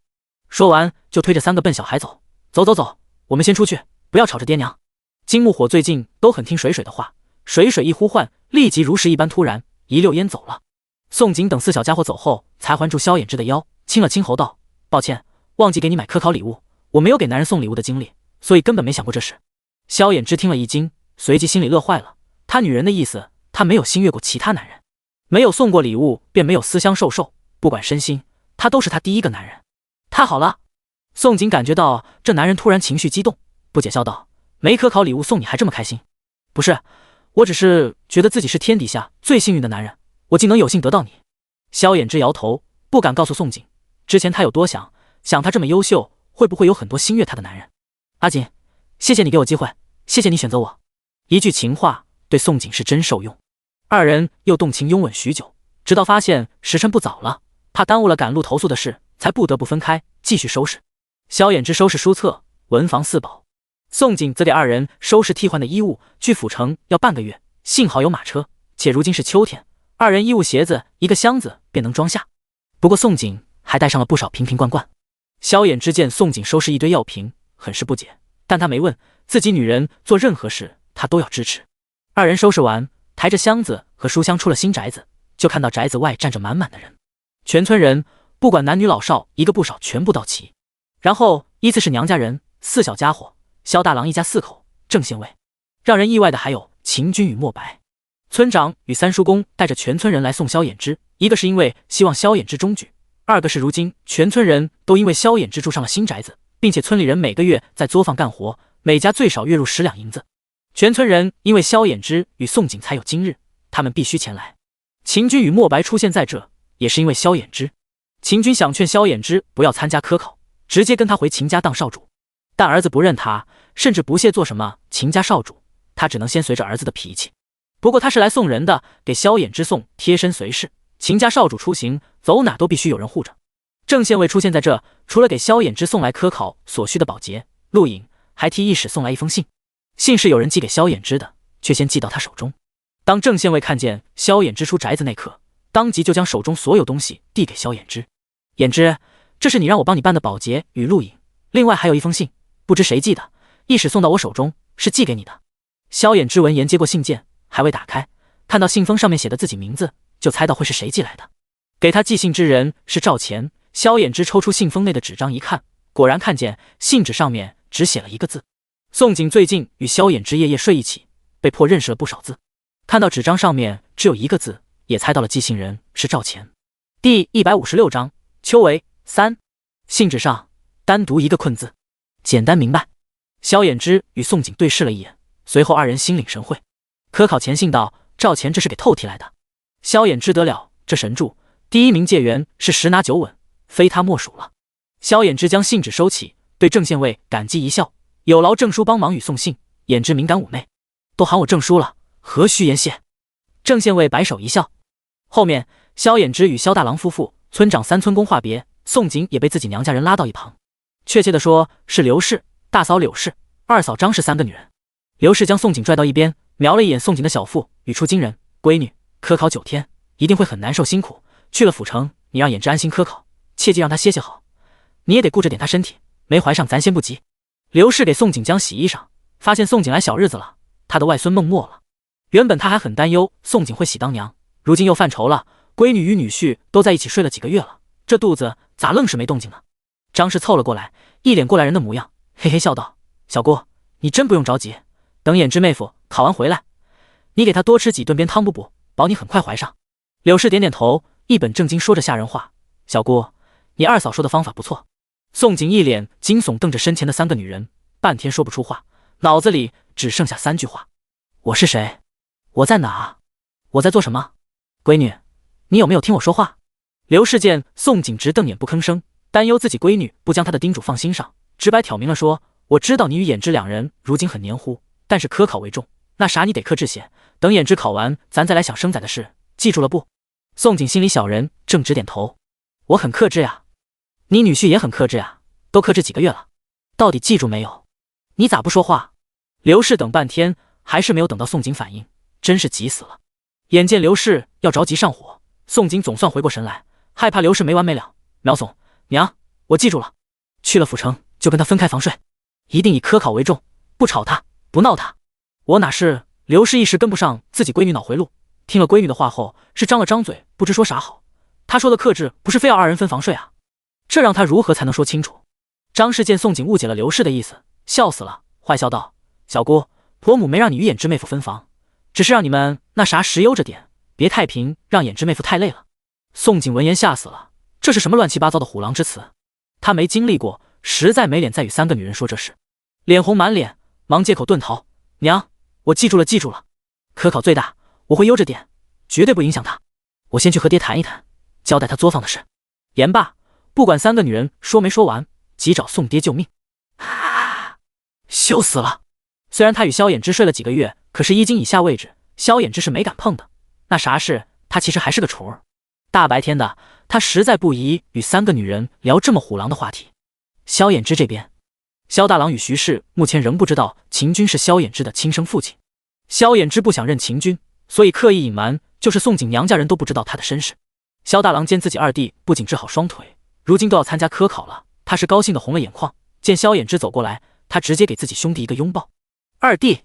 说完就推着三个笨小孩走，走走走，我们先出去，不要吵着爹娘。金木火最近都很听水水的话，水水一呼唤，立即如石一般突然一溜烟走了。宋景等四小家伙走后，才环住萧衍之的腰，亲了亲喉道：“抱歉，忘记给你买科考礼物，我没有给男人送礼物的经历，所以根本没想过这事。”萧衍之听了一惊，随即心里乐坏了，他女人的意思他没有心悦过其他男人，没有送过礼物便没有思乡受受，不管身心，他都是他第一个男人。太好了！宋景感觉到这男人突然情绪激动，不解笑道：“没科考礼物送你还这么开心？”“不是，我只是觉得自己是天底下最幸运的男人，我竟能有幸得到你。”萧衍之摇头，不敢告诉宋景，之前他有多想他这么优秀，会不会有很多心悦他的男人。阿锦，谢谢你给我机会，谢谢你选择我。一句情话对宋景是真受用。二人又动情拥吻许久，直到发现时辰不早了，怕耽误了赶路投宿的事，才不得不分开继续收拾。萧衍之收拾书册文房四宝，宋景则给二人收拾替换的衣物，去府城要半个月，幸好有马车，且如今是秋天，二人衣物鞋子一个箱子便能装下。不过宋景还带上了不少瓶瓶罐罐。萧衍之见宋景收拾一堆药瓶，很是不解，但他没问，自己女人做任何事他都要支持。二人收拾完，抬着箱子和书箱出了新宅子，就看到宅子外站着满满的人，全村人不管男女老少一个不少全部到齐，然后依次是娘家人、四小家伙、萧大郎一家四口、郑县尉。让人意外的还有秦军与莫白。村长与三叔公带着全村人来送萧衍之，一个是因为希望萧衍之中举，二个是如今全村人都因为萧衍之住上了新宅子，并且村里人每个月在作坊干活，每家最少月入10两银子。全村人因为萧衍之与宋景才有今日，他们必须前来。秦军与莫白出现在这，也是因为萧衍之。秦军想劝萧衍之不要参加科考，直接跟他回秦家当少主，但儿子不认他，甚至不屑做什么秦家少主，他只能先随着儿子的脾气。不过他是来送人的，给萧衍之送贴身随侍，秦家少主出行走哪都必须有人护着。郑县尉出现在这，除了给萧衍之送来科考所需的宝笈、录影，还替一使送来一封信。信是有人寄给萧衍之的，却先寄到他手中。当郑县尉看见萧衍之出宅子那刻，当即就将手中所有东西递给萧衍之。衍之，这是你让我帮你办的宝笈与录影，另外还有一封信，不知谁寄的，一使送到我手中，是寄给你的。萧衍之闻言接过信件，还未打开，看到信封上面写的自己名字，就猜到会是谁寄来的。给他寄信之人是赵钱。萧衍之抽出信封内的纸张一看，果然看见信纸上面只写了一个字。宋景最近与萧衍之夜夜睡一起，被迫认识了不少字。看到纸张上面只有一个字，也猜到了寄信人是赵钱。第156章秋闱3。信纸上单独一个困字，简单明白。萧衍之与宋景对视了一眼，随后二人心领神会。科考前信道：赵钱这是给透题来的。萧衍之得了这神助，第一名解元是十拿九稳，非他莫属了。萧衍之将信纸收起，对郑县尉感激一笑，有劳郑叔帮忙与送信，衍之敏感妩媚，都喊我郑叔了，何须言谢。郑县尉摆手一笑。后面萧衍之与萧大郎夫妇、村长三村公话别，宋景也被自己娘家人拉到一旁，确切的说是刘氏、大嫂柳氏、二嫂张氏三个女人。刘氏将宋景拽到一边，瞄了一眼宋景的小腹，语出惊人：闺女，科考9天，一定会很难受辛苦，去了府城，你让衍之安心科考，切记让他歇歇好，你也得顾着点他身体，没怀上咱先不急。刘氏给宋景将洗衣裳，发现宋景来小日子了，他的外孙梦没了。原本他还很担忧宋景会喜当娘，如今又犯愁了，闺女与女婿都在一起睡了几个月了，这肚子咋愣是没动静呢？张氏凑了过来，一脸过来人的模样，嘿嘿笑道：小姑，你真不用着急，等衍之妹夫考完回来，你给他多吃几顿煸汤补补，保你很快怀上。柳氏点点头，一本正经说着吓人话：小姑，你二嫂说的方法不错。宋景一脸惊悚瞪着身前的三个女人，半天说不出话，脑子里只剩下3句话：我是谁？我在哪？我在做什么？闺女，你有没有听我说话？刘氏见宋景直瞪眼不吭声，担忧自己闺女不将他的叮嘱放心上，直白挑明了说：我知道你与衍之两人如今很黏糊，但是科考为重，那啥你得克制些，等衍之考完咱再来想生仔的事，记住了不？宋景心里小人，正直点头：我很克制呀。你女婿也很克制呀，都克制几个月了，到底记住没有？你咋不说话？刘氏等半天还是没有等到宋景反应，真是急死了。眼见刘氏要着急上火，宋景总算回过神来，害怕刘氏没完没了，苗总娘，我记住了，去了府城就跟他分开房睡，一定以科考为重，不吵他，不闹他。我哪是？刘氏一时跟不上自己闺女脑回路，听了闺女的话后是张了张嘴，不知说啥好。他说的克制不是非要二人分房睡啊，这让他如何才能说清楚？张氏见宋景误解了刘氏的意思，笑死了，坏笑道：小姑，婆母没让你与衍之妹夫分房，只是让你们那啥时悠着点，别太平让衍之妹夫太累了。宋景闻言吓死了，这是什么乱七八糟的虎狼之词？他没经历过，实在没脸再与3个女人说这事，脸红满脸，忙借口遁逃：娘，我记住了记住了，科考最大，我会悠着点，绝对不影响他。我先去和爹谈一谈，交代他作坊的事。言罢，不管3个女人说没说完，急找宋爹救命。羞死了！虽然他与萧衍之睡了几个月，可是1斤以下位置，萧衍之是没敢碰的。那啥事，他其实还是个雏儿。大白天的，他实在不宜与3个女人聊这么虎狼的话题。萧衍之这边，萧大郎与徐氏目前仍不知道秦军是萧衍之的亲生父亲。萧衍之不想认秦军，所以刻意隐瞒，就是宋景娘家人都不知道他的身世。萧大郎见自己二弟不仅治好双腿，如今都要参加科考了，他是高兴的红了眼眶。见萧衍之走过来，他直接给自己兄弟一个拥抱。二弟，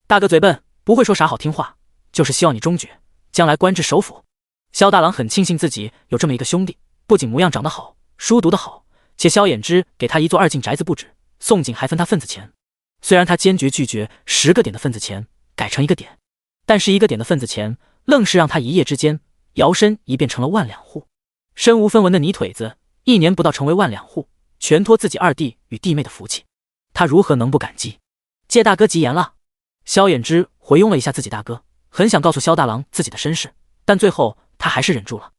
大哥嘴笨，不会说啥好听话，就是希望你中举，将来官至首辅。萧大郎很庆幸自己有这么一个兄弟，不仅模样长得好，书读得好，且萧衍之给他一座2进宅子不止，宋景还分他份子钱。虽然他坚决拒绝10个点的份子钱改成1个点，但是1个点的份子钱愣是让他一夜之间摇身一变成了万两户。身无分文的泥腿子，1年不到成为万两户，全托自己二弟与弟妹的福气，他如何能不感激？借大哥吉言了。萧衍之回拥了一下自己大哥，很想告诉萧大郎自己的身世，但最后他还是忍住了，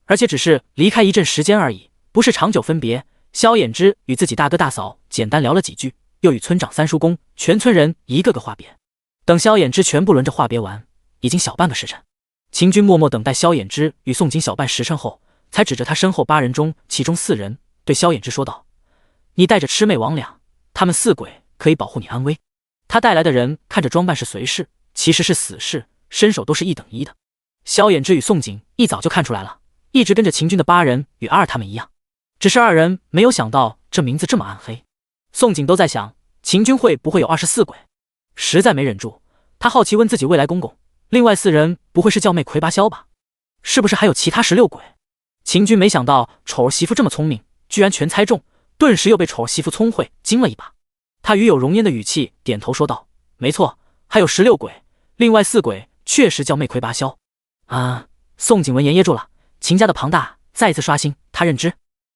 而且只是离开一阵时间而已，不是长久分别。萧衍之与自己大哥大嫂简单聊了几句，又与村长三叔公、全村人一个个话别。等萧衍之全部轮着话别完，已经小半个时辰。秦军默默等待萧衍之与宋景小半时辰后，才指着他身后8人中其中4人对萧衍之说道：你带着魑魅魍魉，他们4鬼可以保护你安危。他带来的人看着装扮是随侍，其实是死士，身手都是1等1的。萧衍之与宋景一早就看出来了，一直跟着秦军的8人与阿尔他们一样，只是2人没有想到这名字这么暗黑。宋景都在想，秦军会不会有24鬼？实在没忍住，他好奇问自己未来公公：另外4人不会是叫妹魁拔萧吧？是不是还有其他16鬼？秦军没想到丑儿媳妇这么聪明，居然全猜中，顿时又被丑儿媳妇聪慧惊了一把。他与有容焉的语气点头说道：“没错，还有16鬼，另外4鬼确实叫妹魁拔萧。”宋景闻言噎住了，秦家的庞大再一次刷新他认知，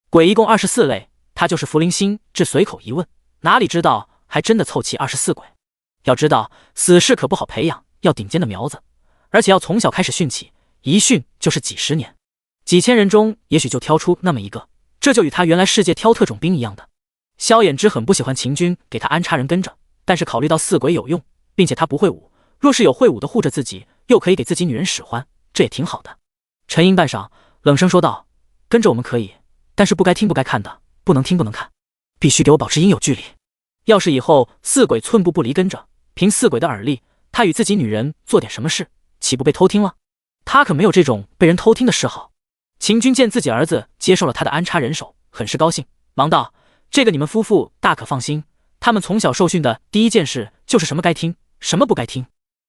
鬼一共24类，他就是茯苓心智随口一问，哪里知道还真的凑齐24鬼。要知道死士可不好培养，要顶尖的苗子，而且要从小开始训起，一训就是几10年，几千人中也许就挑出那么一个，这就与他原来世界挑特种兵一样的。萧衍之很不喜欢秦军给他安插人跟着，但是考虑到4鬼有用，并且他不会武，若是有会武的护着自己，又可以给自己女人使唤，这也挺好的。沉吟半晌，冷声说道：“跟着我们可以，但是不该听不该看的，不能听不能看，必须给我保持应有距离。要是以后4鬼寸步不离跟着，凭4鬼的耳力，他与自己女人做点什么事，岂不被偷听了？他可没有这种被人偷听的嗜好。”秦军见自己儿子接受了他的安插人手，很是高兴，忙道：“这个你们夫妇大可放心，他们从小受训的第一件事就是什么该听，什么不该听，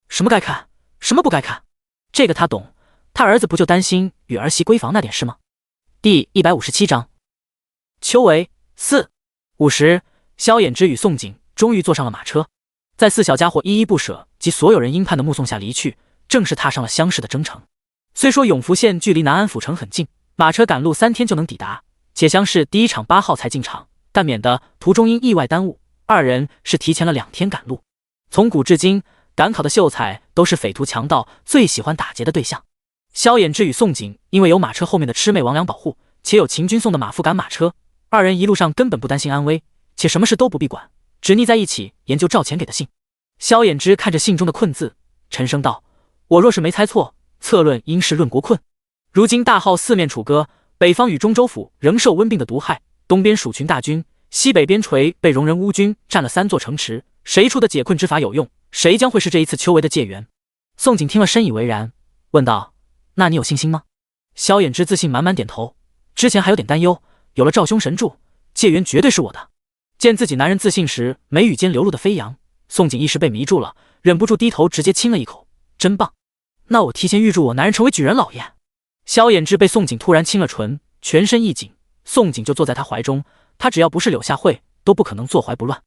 什么该看，什么不该看，这个他懂。他儿子不就担心与儿媳闺房那点事吗？”第157章，秋闱4 50，萧衍之与宋景终于坐上了马车，在4小家伙依依不舍及所有人殷盼的目送下离去，正式踏上了相识的征程。虽说永福县距离南安府城很近，马车赶路3天就能抵达，且乡试第1场8号才进场，但免得途中因意外耽误，二人是提前了2天赶路。从古至今，赶考的秀才都是匪徒强盗最喜欢打劫的对象。萧衍之与宋景因为有马车后面的魑魅魍魉保护，且有秦军送的马夫赶马车，二人一路上根本不担心安危，且什么事都不必管，只腻在一起研究赵钱给的信。萧衍之看着信中的困字，沉声道：“我若是没猜错，策论应是论国困。如今大号四面楚歌，北方与中州府仍受瘟病的毒害，东边蜀群大军，西北边陲被戎人乌军占了3座城池，谁出的解困之法有用，谁将会是这一次秋闱的解元？”宋景听了深以为然，问道：“那你有信心吗？”萧衍之自信满满点头，之前还有点担忧，有了赵兄神助，解元绝对是我的。见自己男人自信时眉宇间流露的飞扬，宋景一时被迷住了，忍不住低头直接亲了一口，真棒！那我提前预祝我男人成为举人老爷。萧衍之被宋景突然亲了唇，全身一紧，宋景就坐在他怀中，他只要不是柳下惠，都不可能坐怀不乱。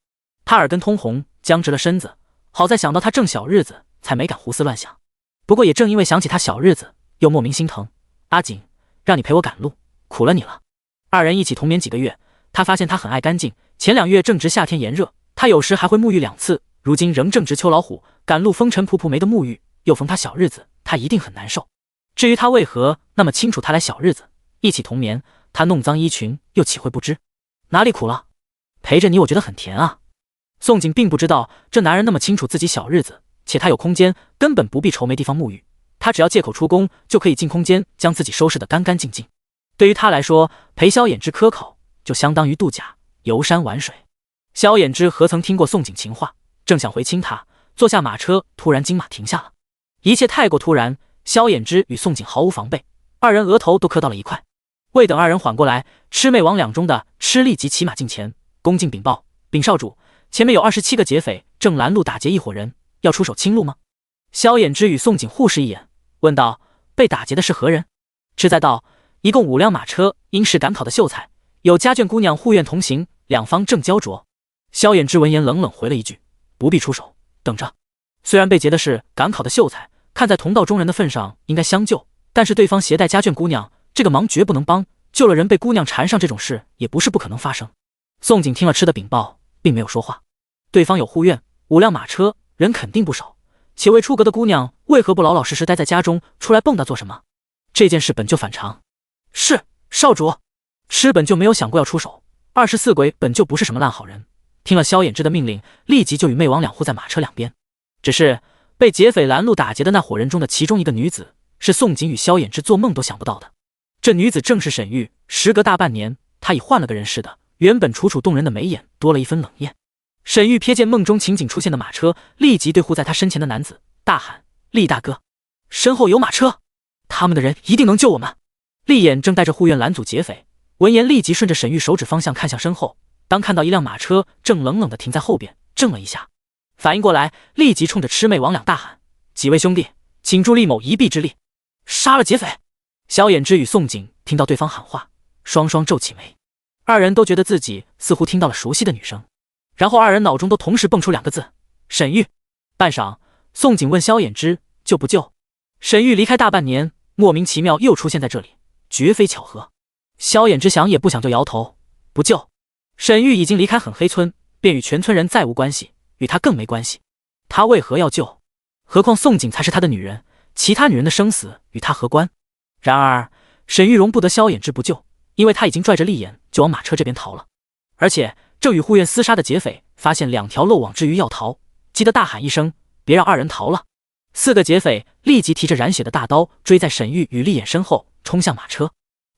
他耳根通红，僵直了身子，好在想到他正小日子，才没敢胡思乱想。不过也正因为想起他小日子，又莫名心疼。阿锦，让你陪我赶路，苦了你了。二人一起同眠几个月，他发现他很爱干净，前2月正值夏天炎热，他有时还会沐浴2次，如今仍正值秋老虎，赶路风尘仆仆没得沐浴，又逢他小日子，他一定很难受。至于他为何那么清楚他来小日子，一起同眠，他弄脏衣裙又岂会不知？哪里苦了？陪着你我觉得很甜啊。宋景并不知道这男人那么清楚自己小日子，且他有空间，根本不必愁没地方沐浴，他只要借口出宫，就可以进空间将自己收拾得干干净净。对于他来说，陪萧衍之科考就相当于度假游山玩水。萧衍之何曾听过宋景情话，正想回亲他，坐下马车，突然金马停下了。一切太过突然，萧衍之与宋景毫无防备，二人额头都磕到了一块。未等二人缓过来，魑魅魍魉中的魑立即骑马近前，恭敬禀报：“禀少主，前面有27个劫匪正拦路打劫一伙人，要出手清路吗？”萧衍之与宋景互视一眼，问道：“被打劫的是何人？”志在道：“一共5辆马车，因是赶考的秀才，有家眷姑娘护院同行，两方正焦灼。”萧衍之闻言冷冷回了一句：“不必出手，等着。”虽然被劫的是赶考的秀才，看在同道中人的份上应该相救，但是对方携带家眷姑娘，这个忙绝不能帮，救了人被姑娘缠上这种事也不是不可能发生。宋景听了吃的禀报，并没有说话。对方有护院，5辆马车，人肯定不少，且未出阁的姑娘为何不老老实实待在家中，出来蹦跶做什么？这件事本就反常。是少主。师本就没有想过要出手，24鬼本就不是什么烂好人，听了萧衍之的命令，立即就与魅王两护在马车两边。只是被劫匪拦路打劫的那伙人中的其中一个女子，是宋景与萧衍之做梦都想不到的。这女子正是沈玉，时隔大半年，她已换了个人似的，原本楚楚动人的眉眼多了一分冷艳。沈玉瞥见梦中情景出现的马车，立即对护在他身前的男子大喊：“厉大哥，身后有马车，他们的人一定能救我们！”厉眼正带着护院拦阻劫匪，闻言立即顺着沈玉手指方向看向身后，当看到一辆马车正冷冷地停在后边，怔了一下，反应过来，立即冲着魑魅魍魉大喊：“几位兄弟，请助厉某一臂之力，杀了劫匪！萧衍之与宋景听到对方喊话，双双皱起眉，二人都觉得自己似乎听到了熟悉的女声，然后二人脑中都同时蹦出两个字：沈玉。半晌，宋景问萧衍之救不救？沈玉离开大半年，莫名其妙又出现在这里，绝非巧合。萧衍之想也不想就摇头，不救。沈玉已经离开狠黑村，便与全村人再无关系，与他更没关系，他为何要救？何况宋景才是他的女人，其他女人的生死与他何关？然而沈玉容不得萧衍之不救，因为他已经拽着厉眼就往马车这边逃了，而且正与护院厮杀的劫匪发现两条漏网之鱼要逃，急得大喊一声：别让二人逃了！四个劫匪立即提着染血的大刀追在沈玉与厉眼身后，冲向马车。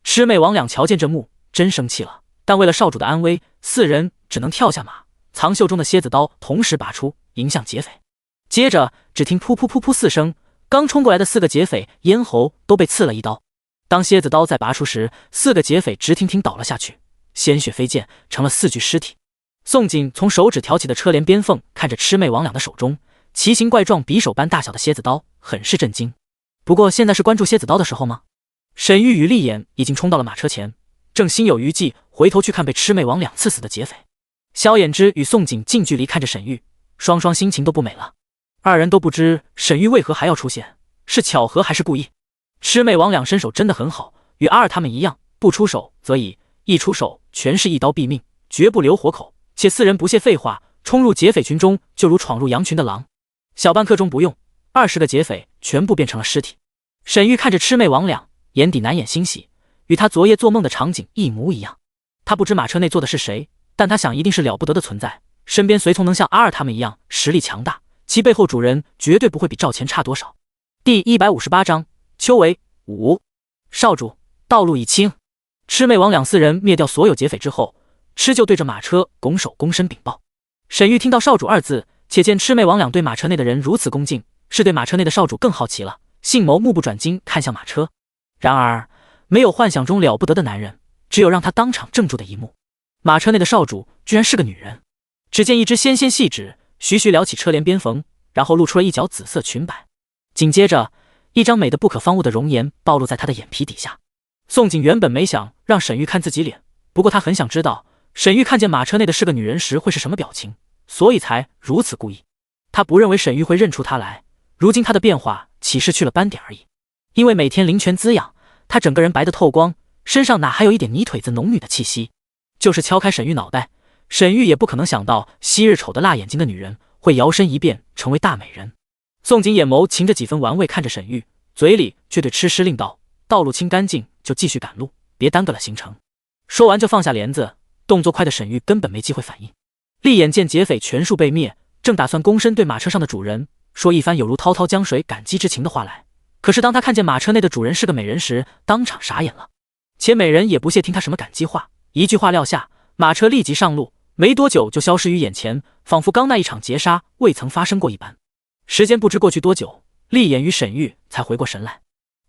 魑魅魍魉瞧见这幕，真生气了，但为了少主的安危，四人只能跳下马，藏袖中的蝎子刀同时拔出，迎向劫匪。接着只听噗噗噗噗四声，刚冲过来的四个劫匪咽喉都被刺了一刀。当蝎子刀再拔出时，四个劫匪直挺挺倒了下去，鲜血飞溅，成了四具尸体。宋景从手指挑起的车帘边缝看着魑魅魍魉的手中奇形怪状匕首般大小的蝎子刀，很是震惊。不过现在是关注蝎子刀的时候吗？沈玉与厉眼已经冲到了马车前，正心有余悸回头去看被魑魅魍魉刺死的劫匪。萧衍之与宋景近距离看着沈玉，双双心情都不美了。二人都不知沈玉为何还要出现，是巧合还是故意。魑魅魍魉身手真的很好，与阿尔他们一样，不出手则已，一出手全是一刀毙命，绝不留活口。且四人不屑废话，冲入劫匪群中，就如闯入羊群的狼。小半刻钟不用，20个劫匪全部变成了尸体。沈玉看着魑魅魍魉，眼底难掩欣喜，与他昨夜做梦的场景一模一样。他不知马车内坐的是谁，但他想一定是了不得的存在，身边随从能像阿尔他们一样实力强大，其背后主人绝对不会比赵钱差多少。第158章秋闱5。少主，道路已清。魑魅魍魉四人灭掉所有劫匪之后，蚩就对着马车拱手躬身禀报。沈玉听到少主二字，且见魑魅魍魉对马车内的人如此恭敬，是对马车内的少主更好奇了，杏眸目不转睛看向马车。然而没有幻想中了不得的男人，只有让他当场怔住的一幕。马车内的少主居然是个女人。只见一只纤纤细指徐徐撩起车帘边缝，然后露出了一角紫色裙摆，紧接着一张美得不可方物的容颜暴露在她的眼皮底下。宋景原本没想让沈玉看自己脸，不过他很想知道沈玉看见马车内的是个女人时会是什么表情，所以才如此故意。他不认为沈玉会认出他来，如今他的变化岂是去了斑点而已？因为每天灵泉滋养，他整个人白得透光，身上哪还有一点泥腿子浓女的气息？就是敲开沈玉脑袋，沈玉也不可能想到昔日丑的辣眼睛的女人会摇身一变成为大美人。宋景眼眸噙着几分玩味看着沈玉，嘴里却对吃师令道：道路清干净就继续赶路，别耽搁了行程。说完就放下帘子，动作快的沈玉根本没机会反应。厉眼见劫匪全数被灭，正打算躬身对马车上的主人说一番有如滔滔江水感激之情的话来，可是当他看见马车内的主人是个美人时，当场傻眼了。且美人也不屑听他什么感激话，一句话撂下，马车立即上路，没多久就消失于眼前，仿佛刚那一场劫杀未曾发生过一般。时间不知过去多久，厉眼与沈玉才回过神来。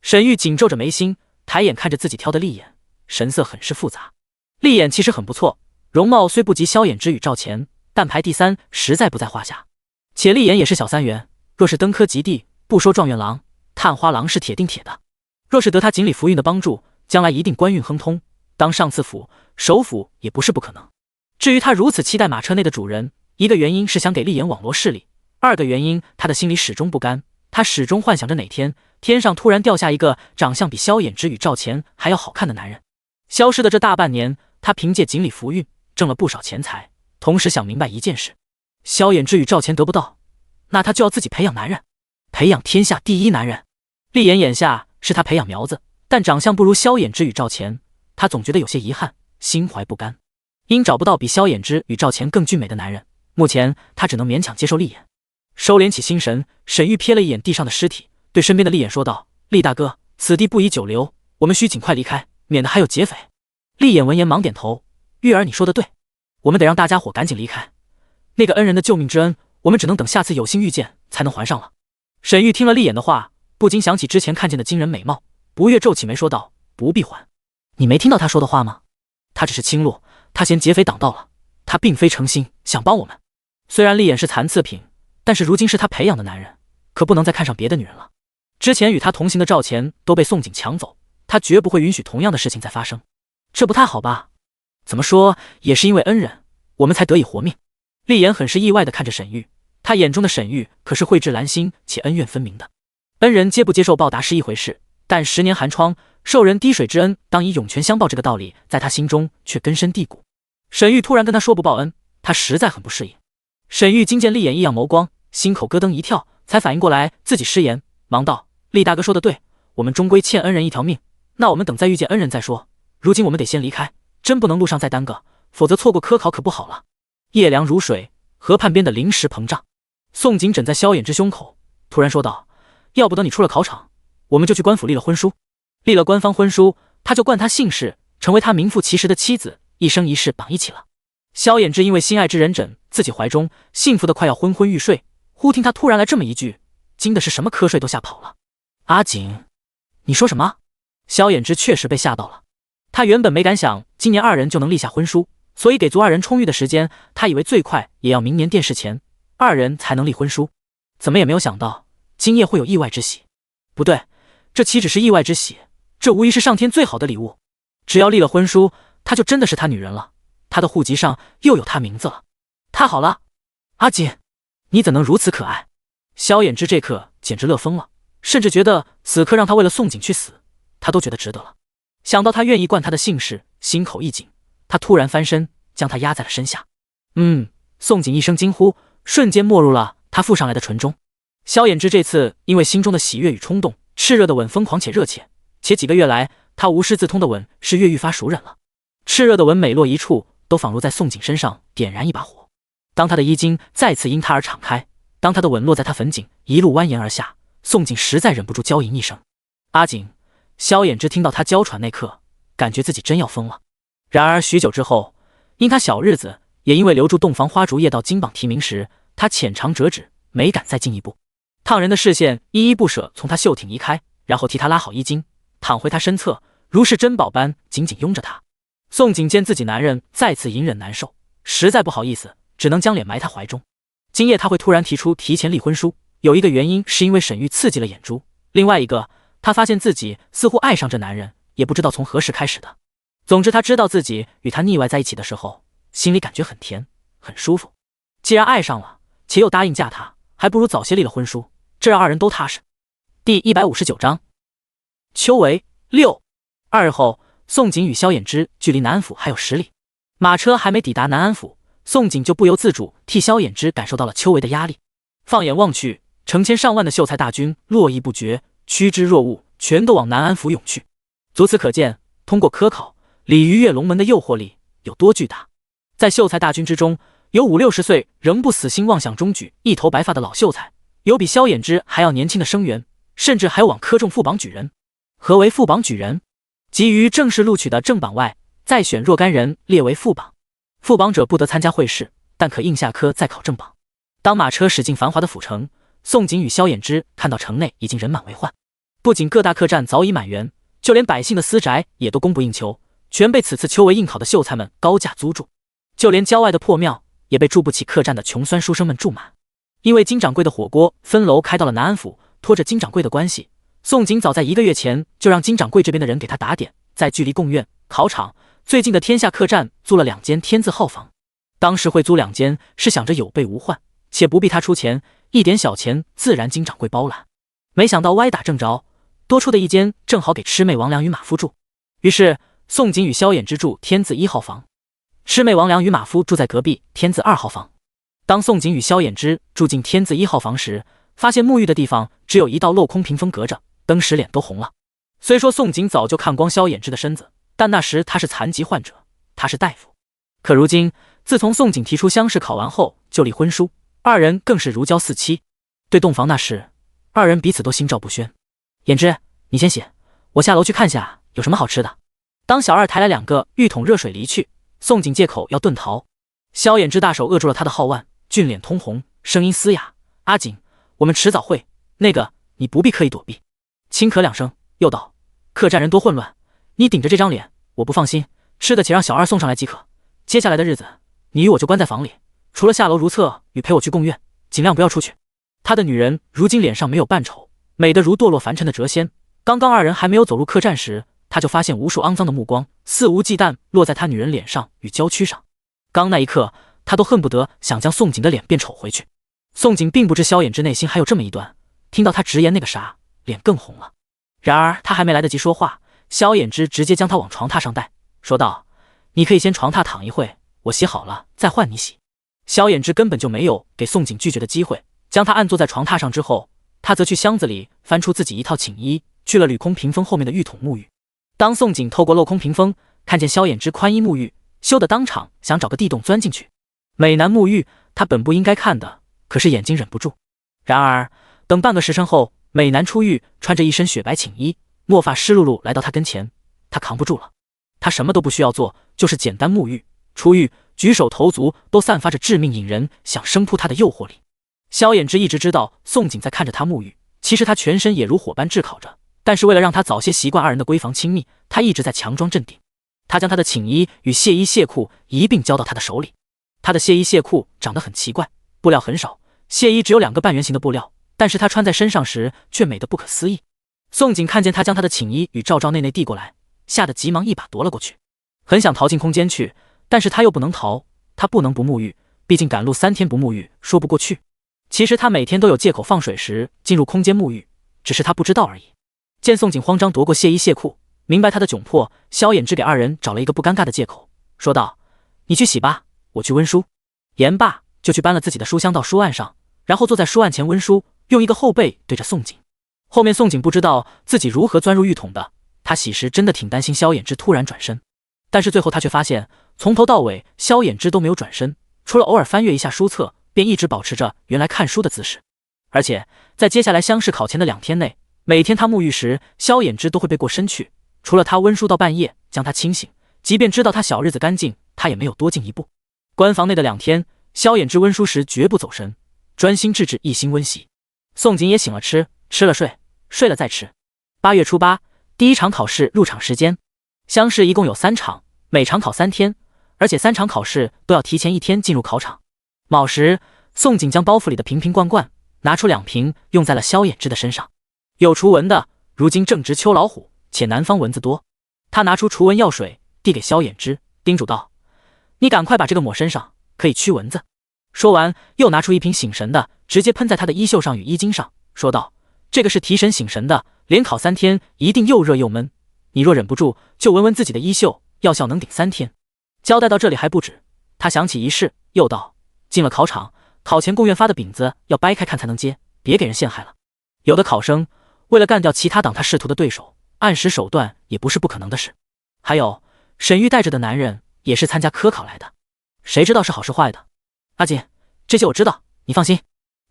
沈玉紧皱着眉心，抬眼看着自己挑的厉眼，神色很是复杂。厉眼其实很不错，容貌虽不及萧衍之与赵钱，但排第3实在不在话下。且厉眼也是小3元，若是登科及第，不说状元郎，探花郎是铁定铁的。若是得他锦鲤福运的帮助，将来一定官运亨通，当上次府首府也不是不可能。至于他如此期待马车内的主人，一个原因是想给厉眼网罗势力，二个原因他的心里始终不甘，他始终幻想着哪天天上突然掉下一个长相比萧衍之与赵钱还要好看的男人。消失的这大半年，他凭借锦鲤福运挣了不少钱财，同时想明白一件事：萧衍之与赵钱得不到，那他就要自己培养男人，培养天下第一男人。厉眼眼下是他培养苗子，但长相不如萧衍之与赵钱，他总觉得有些遗憾，心怀不甘。因找不到比萧衍之与赵钱更俊美的男人，目前他只能勉强接受厉眼。收敛起心神，沈玉瞥了一眼地上的尸体，对身边的厉眼说道：厉大哥，此地不宜久留，我们需尽快离开，免得还有劫匪。厉眼闻言忙点头：玉儿你说的对，我们得让大家伙赶紧离开，那个恩人的救命之恩，我们只能等下次有幸遇见才能还上了。沈玉听了厉眼的话，不禁想起之前看见的惊人美貌，不悦皱起眉说道：不必还。你没听到他说的话吗？他只是轻路，他嫌劫匪挡道了，他并非诚心想帮我们。虽然厉眼是残次品，但是如今是他培养的男人，可不能再看上别的女人了。之前与他同行的赵钱都被宋景抢走，他绝不会允许同样的事情再发生，这不太好吧？怎么说也是因为恩人，我们才得以活命。厉言很是意外地看着沈玉，他眼中的沈玉可是蕙质兰心且恩怨分明的。恩人接不接受报答是一回事，但10年寒窗，受人滴水之恩，当以涌泉相报这个道理，在他心中却根深蒂固。沈玉突然跟他说不报恩，他实在很不适应。沈玉惊见厉眼异样眸光，心口咯噔一跳，才反应过来自己失言，忙道：“厉大哥说的对，我们终归欠恩人一条命，那我们等再遇见恩人再说。如今我们得先离开，真不能路上再耽搁，否则错过科考可不好了。”夜凉如水，河畔边的灵石膨胀。宋景枕在萧衍之胸口，突然说道：“要不等你出了考场，我们就去官府立了婚书。立了官方婚书，他就冠他姓氏，成为他名副其实的妻子，一生一世绑一起了。”萧衍之因为心爱之人枕自己怀中，幸福的快要昏昏欲睡，忽听他突然来这么一句，惊的是什么瞌睡都吓跑了。阿景，你说什么？萧衍之确实被吓到了。他原本没敢想今年二人就能立下婚书，所以给足二人充裕的时间，他以为最快也要明年殿试前二人才能立婚书，怎么也没有想到今夜会有意外之喜。不对，这岂止是意外之喜，这无疑是上天最好的礼物。只要立了婚书，他就真的是他女人了，他的户籍上又有他名字了。太好了，阿锦，你怎能如此可爱？萧衍之这刻简直乐疯了，甚至觉得此刻让他为了宋景去死，他都觉得值得了。想到他愿意冠他的姓氏，心口一紧，他突然翻身将他压在了身下。宋景一声惊呼，瞬间没入了他附上来的唇中。萧衍之这次因为心中的喜悦与冲动，炽热的吻疯狂且热切，且几个月来他无师自通的吻是越愈发熟稔了。炽热的吻每落一处，都仿如在宋景身上点燃一把火。当他的衣襟再次因他而敞开，当他的吻落在他粉颈，一路蜿蜒而下，宋景实在忍不住娇吟一声：“阿景。”萧衍之听到他娇喘那刻，感觉自己真要疯了。然而许久之后，因他小日子，也因为留住洞房花烛夜到金榜题名时，他浅尝辄止，没敢再进一步。烫人的视线依依不舍从他袖挺移开，然后替他拉好衣襟，躺回他身侧，如是珍宝般紧紧拥着他。宋景见自己男人再次隐忍难受，实在不好意思，只能将脸埋他怀中。今夜他会突然提出提前立婚书，有一个原因是因为沈玉刺激了眼珠，另外一个他发现自己似乎爱上这男人，也不知道从何时开始的。总之他知道自己与他腻歪在一起的时候，心里感觉很甜很舒服。既然爱上了，且又答应嫁他，还不如早些立了婚书，这让二人都踏实。第159章秋闱6。2日后，宋景与萧衍之距离南安府还有10里，马车还没抵达南安府，宋景就不由自主替萧衍之感受到了秋闱的压力。放眼望去，成千上万的秀才大军络绎不绝，趋之若鹜，全都往南安府涌去。足此可见，通过科考，鲤鱼跃龙门的诱惑力有多巨大。在秀才大军之中，有50-60岁仍不死心妄想中举一头白发的老秀才，有比萧衍之还要年轻的生员，甚至还有往科中副榜举人。何为副榜举人？即于正式录取的正榜外，再选若干人列为副榜。副榜者不得参加会试，但可应下科再考正榜。当马车驶进繁华的府城，宋景与萧衍之看到城内已经人满为患，不仅各大客栈早已满员，就连百姓的私宅也都供不应求，全被此次秋闱应考的秀才们高价租住。就连郊外的破庙也被住不起客栈的穷酸书生们住满。因为金掌柜的火锅分楼开到了南安府，拖着金掌柜的关系，宋景早在1个月前就让金掌柜这边的人给他打点，在距离贡院、考场最近的天下客栈租了2间天字号房。当时会租2间，是想着有备无患，且不必他出钱，一点小钱自然金掌柜包揽。没想到歪打正着，多出的1间正好给魑魅魍魉与马夫住。于是宋景与萧衍之住天字1号房，魑魅魍魉与马夫住在隔壁天字2号房。当宋景与萧衍之住进天字1号房时，发现沐浴的地方只有一道镂空屏风隔着，登时脸都红了。虽说宋景早就看光萧衍之的身子，但那时他是残疾患者，他是大夫。可如今自从宋景提出乡试考完后就立婚书，二人更是如胶似漆。对洞房那事，二人彼此都心照不宣。衍之，你先洗，我下楼去看下有什么好吃的。当小二抬来2个浴桶热水离去，宋景借口要遁逃，萧衍之大手扼住了他的皓腕，俊脸通红，声音嘶哑：“阿景，我们迟早会，那个你不必刻意躲避。”轻咳2声，又道：“客栈人多混乱，你顶着这张脸，我不放心。吃的且让小二送上来即可。接下来的日子，你与我就关在房里，除了下楼如厕与陪我去贡院，尽量不要出去。”他的女人如今脸上没有半丑，美得如堕落凡尘的谪仙。刚刚二人还没有走入客栈时，他就发现无数肮脏的目光肆无忌惮落在他女人脸上与娇躯上。刚那一刻，他都恨不得想将宋景的脸变丑回去。宋景并不知萧衍之内心还有这么一段，听到他直言那个啥，脸更红了。然而他还没来得及说话，萧衍之直接将他往床榻上带，说道：“你可以先床榻躺一会，我洗好了再换你洗。”萧衍之根本就没有给宋景拒绝的机会，将他按坐在床榻上之后，他则去箱子里翻出自己一套寝衣，去了镂空屏风后面的浴桶沐浴。当宋景透过镂空屏风看见萧衍之宽衣沐浴，羞得当场想找个地洞钻进去。美男沐浴，他本不应该看的，可是眼睛忍不住。然而等半个时辰后，美男出浴，穿着一身雪白寝衣，墨发湿漉漉来到他跟前，他扛不住了。他什么都不需要做，就是简单沐浴、出浴，举手投足都散发着致命引人想生扑他的诱惑力。萧衍之一直知道宋景在看着他沐浴，其实他全身也如火般炙烤着，但是为了让他早些习惯二人的闺房亲密，他一直在强装镇定。他将他的寝衣与亵衣亵裤一并交到他的手里。他的亵衣亵裤长得很奇怪，布料很少，亵衣只有2个半圆形的布料，但是他穿在身上时却美得不可思议。宋景看见他将他的寝衣与赵内递过来，吓得急忙一把夺了过去，很想逃进空间去，但是他又不能逃，他不能不沐浴，毕竟赶路3天不沐浴说不过去。其实他每天都有借口放水时进入空间沐浴，只是他不知道而已。见宋景慌张夺过亵衣亵裤，明白他的窘迫，萧衍之给二人找了一个不尴尬的借口，说道：“你去洗吧，我去温书。”言罢就去搬了自己的书箱到书案上，然后坐在书案前温书，用一个后背对着宋景。后面宋景不知道自己如何钻入浴桶的，他洗时真的挺担心萧衍之突然转身，但是最后他却发现从头到尾萧衍之都没有转身，除了偶尔翻阅一下书册，便一直保持着原来看书的姿势。而且在接下来乡试考前的2天内，每天他沐浴时，萧衍之都会背过身去，除了他温书到半夜将他清醒，即便知道他小日子干净，他也没有多进一步。关房内的2天，萧衍之温书时绝不走神，专心致志，一心温习。宋景也醒了吃，吃了睡，睡了再吃。8月初8，第1场考试入场时间。乡试一共有3场，每场考3天，而且3场考试都要提前1天进入考场。卯时，宋景将包袱里的瓶瓶罐罐拿出2瓶，用在了萧衍之的身上。有除蚊的，如今正值秋老虎，且南方蚊子多。他拿出除蚊药水递给萧衍之，叮嘱道：“你赶快把这个抹身上，可以驱蚊子。”说完又拿出1瓶醒神的，直接喷在他的衣袖上与衣襟上，说道：“这个是提神醒神的，连考3天一定又热又闷，你若忍不住就闻闻自己的衣袖，药效能顶3天。”交代到这里还不止，他想起一事，又道：“进了考场，考前贡院发的饼子要掰开看才能接，别给人陷害了。有的考生为了干掉其他挡他仕途的对手，暗使手段也不是不可能的事。还有沈玉带着的男人也是参加科考来的，谁知道是好是坏的？阿锦，这些我知道，你放心。”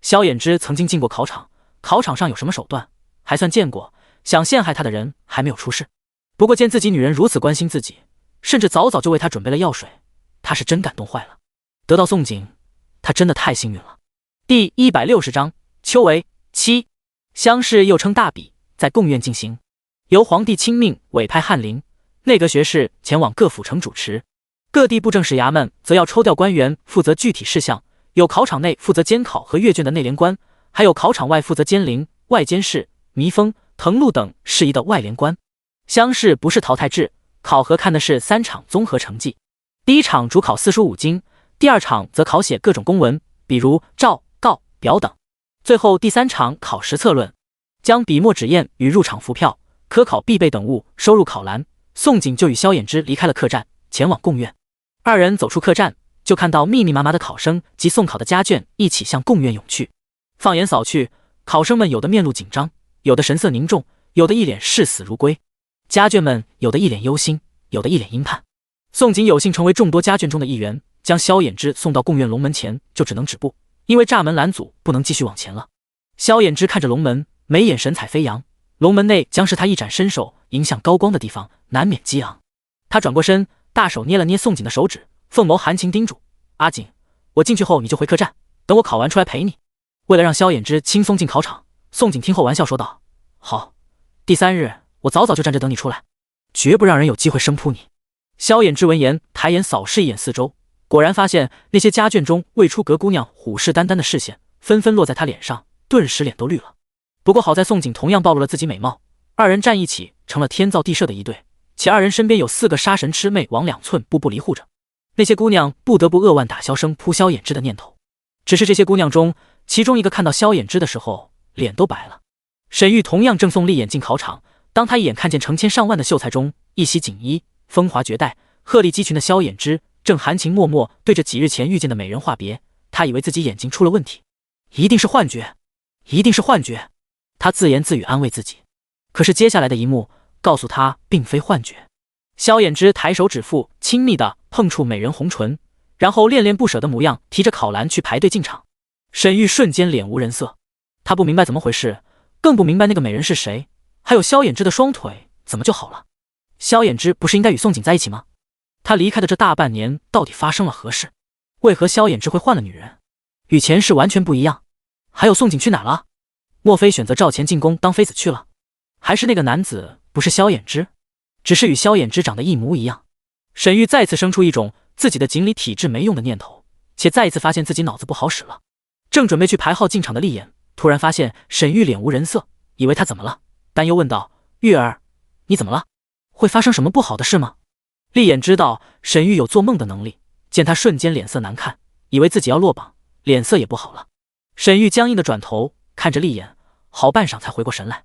萧衍之曾经进过考场，考场上有什么手段还算见过，想陷害他的人还没有出事。不过见自己女人如此关心自己，甚至早早就为他准备了药水，他是真感动坏了。得到宋景，他真的太幸运了。第160章秋闱7。乡试又称大比，在贡院进行，由皇帝亲命委派翰林、内阁学士前往各府城主持，各地布政使衙门则要抽调官员负责具体事项，有考场内负责监考和阅卷的内联官，还有考场外负责监陵、外监事、密封、誊录等事宜的外联官。乡试不是淘汰制，考核看的是3场综合成绩。第1场主考4书5经，第2场则考写各种公文，比如诏、告、表等。最后第3场考实策论，将笔墨纸砚与入场符票、科考必备等物收入考篮。宋景就与萧衍之离开了客栈，前往贡院。二人走出客栈，就看到密密麻麻的考生及送考的家眷一起向贡院涌去。放眼扫去，考生们有的面露紧张，有的神色凝重，有的一脸视死如归。家眷们有的一脸忧心，有的一脸阴盼。宋景有幸成为众多家眷中的一员，将萧衍之送到贡院龙门前，就只能止步，因为栅门拦阻，不能继续往前了。萧衍之看着龙门，眉眼神采飞扬，龙门内将是他一展身手迎向高光的地方，难免激昂。他转过身，大手捏了捏宋景的手指，凤眸含情叮嘱：“阿锦，我进去后你就回客栈，等我考完出来陪你。”为了让萧衍之轻松进考场，宋景听后玩笑说道：“好，第3日我早早就站着等你出来，绝不让人有机会生扑你。”萧衍之闻言，抬眼扫视一眼四周，果然发现那些家眷中未出阁姑娘虎视眈眈的视线纷纷落在他脸上，顿时脸都绿了。不过好在宋景同样暴露了自己美貌，二人站一起成了天造地设的一对，且二人身边有4个杀神魑魅往2寸步步离护着。那些姑娘不得不扼腕打消生扑萧衍之的念头。只是这些姑娘中，其中一个看到萧衍之的时候，脸都白了。沈玉同样正送丽眼进考场，当他一眼看见成千上万的秀才中一袭锦衣、风华绝代、鹤立鸡群的萧衍之正含情脉脉对着几日前遇见的美人话别，他以为自己眼睛出了问题，一定是幻觉，一定是幻觉。他自言自语安慰自己。可是接下来的一幕告诉他并非幻觉。萧衍之抬手指腹，亲密地碰触美人红唇，然后恋恋不舍的模样，提着考篮去排队进场。沈玉瞬间脸无人色，他不明白怎么回事，更不明白那个美人是谁，还有萧衍之的双腿怎么就好了。萧衍之不是应该与宋景在一起吗？他离开的这大半年到底发生了何事？为何萧衍之会换了女人？与前世完全不一样。还有宋景去哪了？莫非选择赵钱进宫当妃子去了？还是那个男子不是萧衍之，只是与萧衍之长得一模一样？沈玉再次生出一种自己的锦鲤体质没用的念头，且再一次发现自己脑子不好使了。正准备去排号进场的丽眼突然发现沈玉脸无人色，以为他怎么了，担忧问道：玉儿，你怎么了？会发生什么不好的事吗？丽眼知道沈玉有做梦的能力，见他瞬间脸色难看，以为自己要落榜，脸色也不好了。沈玉僵硬的转头看着丽眼，好半晌才回过神来，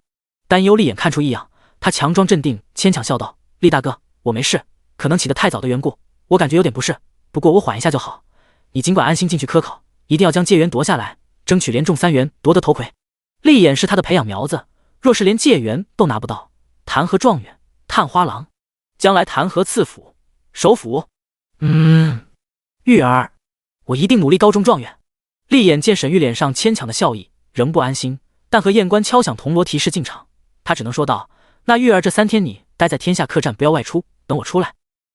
担忧丽眼看出异样，他强装镇定，牵强笑道：丽大哥，我没事，可能起得太早的缘故，我感觉有点不适，不过我缓一下就好。你尽管安心进去科考，一定要将解元夺下来，争取连中3元夺得头魁。丽眼是他的培养苗子，若是连解元都拿不到，谈何状元、探花郎，将来谈何赐府、首府？玉儿，我一定努力高中状元。丽眼见沈玉脸上牵强的笑意，仍不安心，但和验官敲响铜锣提示进场，他只能说道：那玉儿这3天你待在天下客栈，不要外出，等我出来。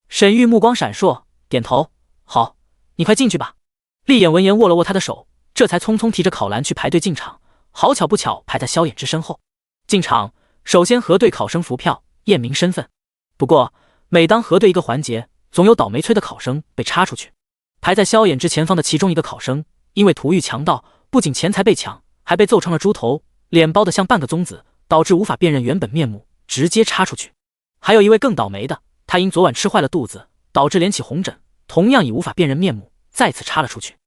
沈玉目光闪烁，点头：好，你快进去吧。丽眼闻言握了握他的手，这才匆匆提着考篮去排队进场，好巧不巧排在萧衍之身后。进场首先核对考生符票，验明身份。不过每当核对一个环节，总有倒霉催的考生被插出去。排在萧衍之前方的其中一个考生，因为图遇强盗，不仅钱财被抢，还被揍成了猪头，脸包得像半个宗子，导致无法辨认原本面目，直接插出去。还有一位更倒霉的，他因昨晚吃坏了肚子，导致脸起红疹，同样以无法辨认面目，再次插了出去。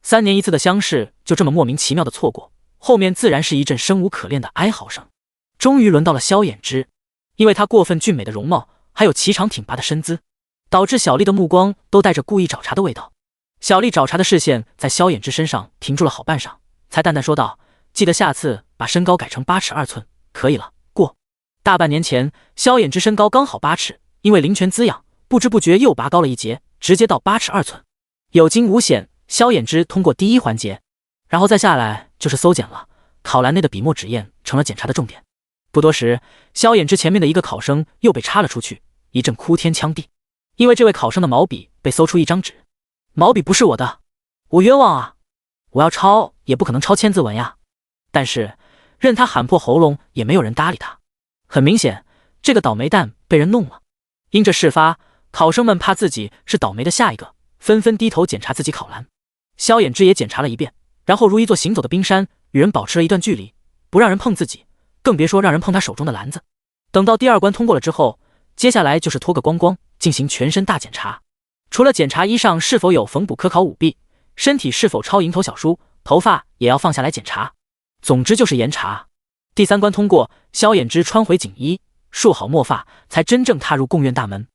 3年一次的乡试就这么莫名其妙的错过，后面自然是一阵生无可恋的哀嚎声。终于轮到了萧衍之，因为他过分俊美的容貌，还有颀长挺拔的身姿，导致小丽的目光都带着故意找茬的味道。小丽找茬的视线在萧衍之身上停住了好半晌，才淡淡说道：记得下次把身高改成8尺2寸，可以了，过。大半年前，萧衍之身高刚好8尺，因为灵泉滋养，不知不觉又拔高了一截，直接到8尺2寸。有惊无险，萧衍之通过第1环节，然后再下来就是搜检了。考篮内的笔墨纸砚成了检查的重点。不多时，萧衍之前面的一个考生又被插了出去，一阵哭天抢地，因为这位考生的毛笔被搜出一张纸，毛笔不是我的，我冤枉啊！我要抄也不可能抄千字文呀。但是任他喊破喉咙，也没有人搭理他。很明显，这个倒霉蛋被人弄了。因这事发，考生们怕自己是倒霉的下一个，纷纷低头检查自己考篮。萧衍之也检查了一遍，然后如一座行走的冰山，与人保持了一段距离，不让人碰自己，更别说让人碰他手中的篮子。等到第2关通过了之后，接下来就是脱个光光，进行全身大检查。除了检查衣上是否有缝补科考舞弊，身体是否抄蝇头小书，头发也要放下来检查。总之就是严查。第3关通过，萧衍之穿回锦衣，束好墨发，才真正踏入贡院大门。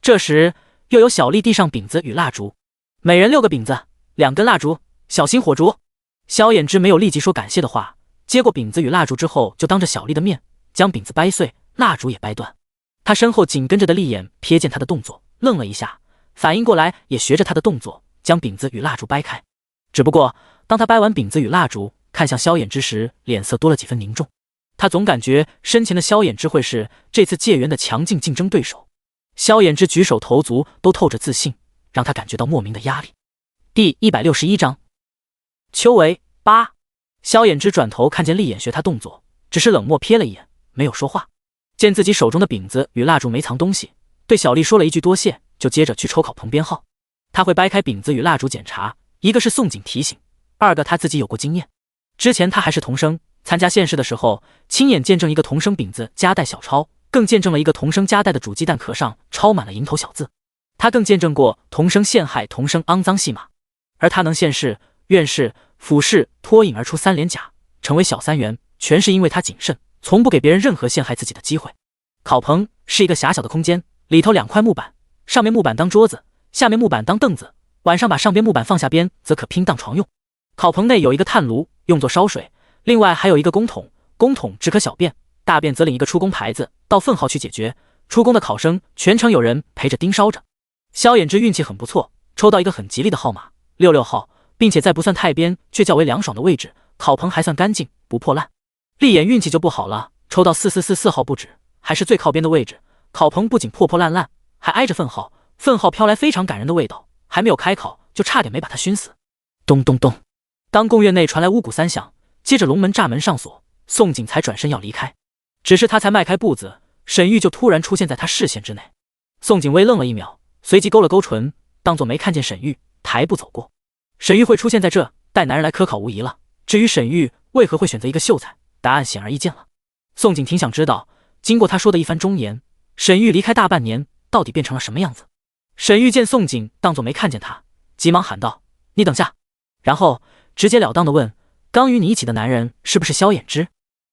这时又有小丽递上饼子与蜡烛，每人6个饼子，2根蜡烛，小心火烛。萧衍之没有立即说感谢的话，接过饼子与蜡烛之后，就当着小丽的面将饼子掰碎，蜡烛也掰断。他身后紧跟着的丽眼瞥见他的动作，愣了一下，反应过来也学着他的动作将饼子与蜡烛掰开。只不过当他掰完饼子与蜡烛，看向萧衍之时，脸色多了几分凝重。他总感觉身前的萧衍之会是这次解元的强劲竞争对手。萧衍之举手投足都透着自信，让他感觉到莫名的压力。第161章秋为8。萧衍之转头看见丽眼学他动作，只是冷漠瞥了一眼，没有说话。见自己手中的饼子与蜡烛没藏东西，对小丽说了一句多谢，就接着去抽考棚编号。他会掰开饼子与蜡烛检查，一个是宋景提醒，2个他自己有过经验。之前他还是童生，参加县试的时候，亲眼见证一个童生饼子夹带小抄，更见证了一个童生夹带的煮鸡蛋壳上抄满了蝇头小字。他更见证过童生陷害童生肮脏戏码，而他能县试、院试、府试脱颖而出3连甲，成为小三元，全是因为他谨慎，从不给别人任何陷害自己的机会。考棚是一个狭小的空间，里头2块木板，上面木板当桌子，下面木板当凳子，晚上把上边木板放下边，则可拼当床用。考棚内有一个炭炉，用作烧水，另外还有一个公桶，公桶只可小便，大便则领一个出宫牌子，到分号去解决。出宫的考生全程有人陪着盯梢着。萧衍之运气很不错，抽到一个很吉利的号码66号，并且在不算太边却较为凉爽的位置，考棚还算干净，不破烂。立眼运气就不好了，抽到4444号不止，还是最靠边的位置，考棚不仅破破烂烂，还挨着粪号，粪号飘来非常感人的味道，还没有开考就差点没把他熏死。咚咚咚，当贡院内传来五谷3响，接着龙门栅门上锁，宋景才转身要离开，只是他才迈开步子，沈玉就突然出现在他视线之内。宋景微愣了1秒，随即勾了勾唇，当作没看见沈玉，抬步走过。沈玉会出现在这，带男人来科考无疑了。至于沈玉为何会选择一个秀才，答案显而易见了。宋景挺想知道，经过他说的一番忠言，沈玉离开大半年，到底变成了什么样子。沈玉见宋景当作没看见他，急忙喊道：“你等下！”然后直截了当地问：“刚与你一起的男人是不是萧衍之？”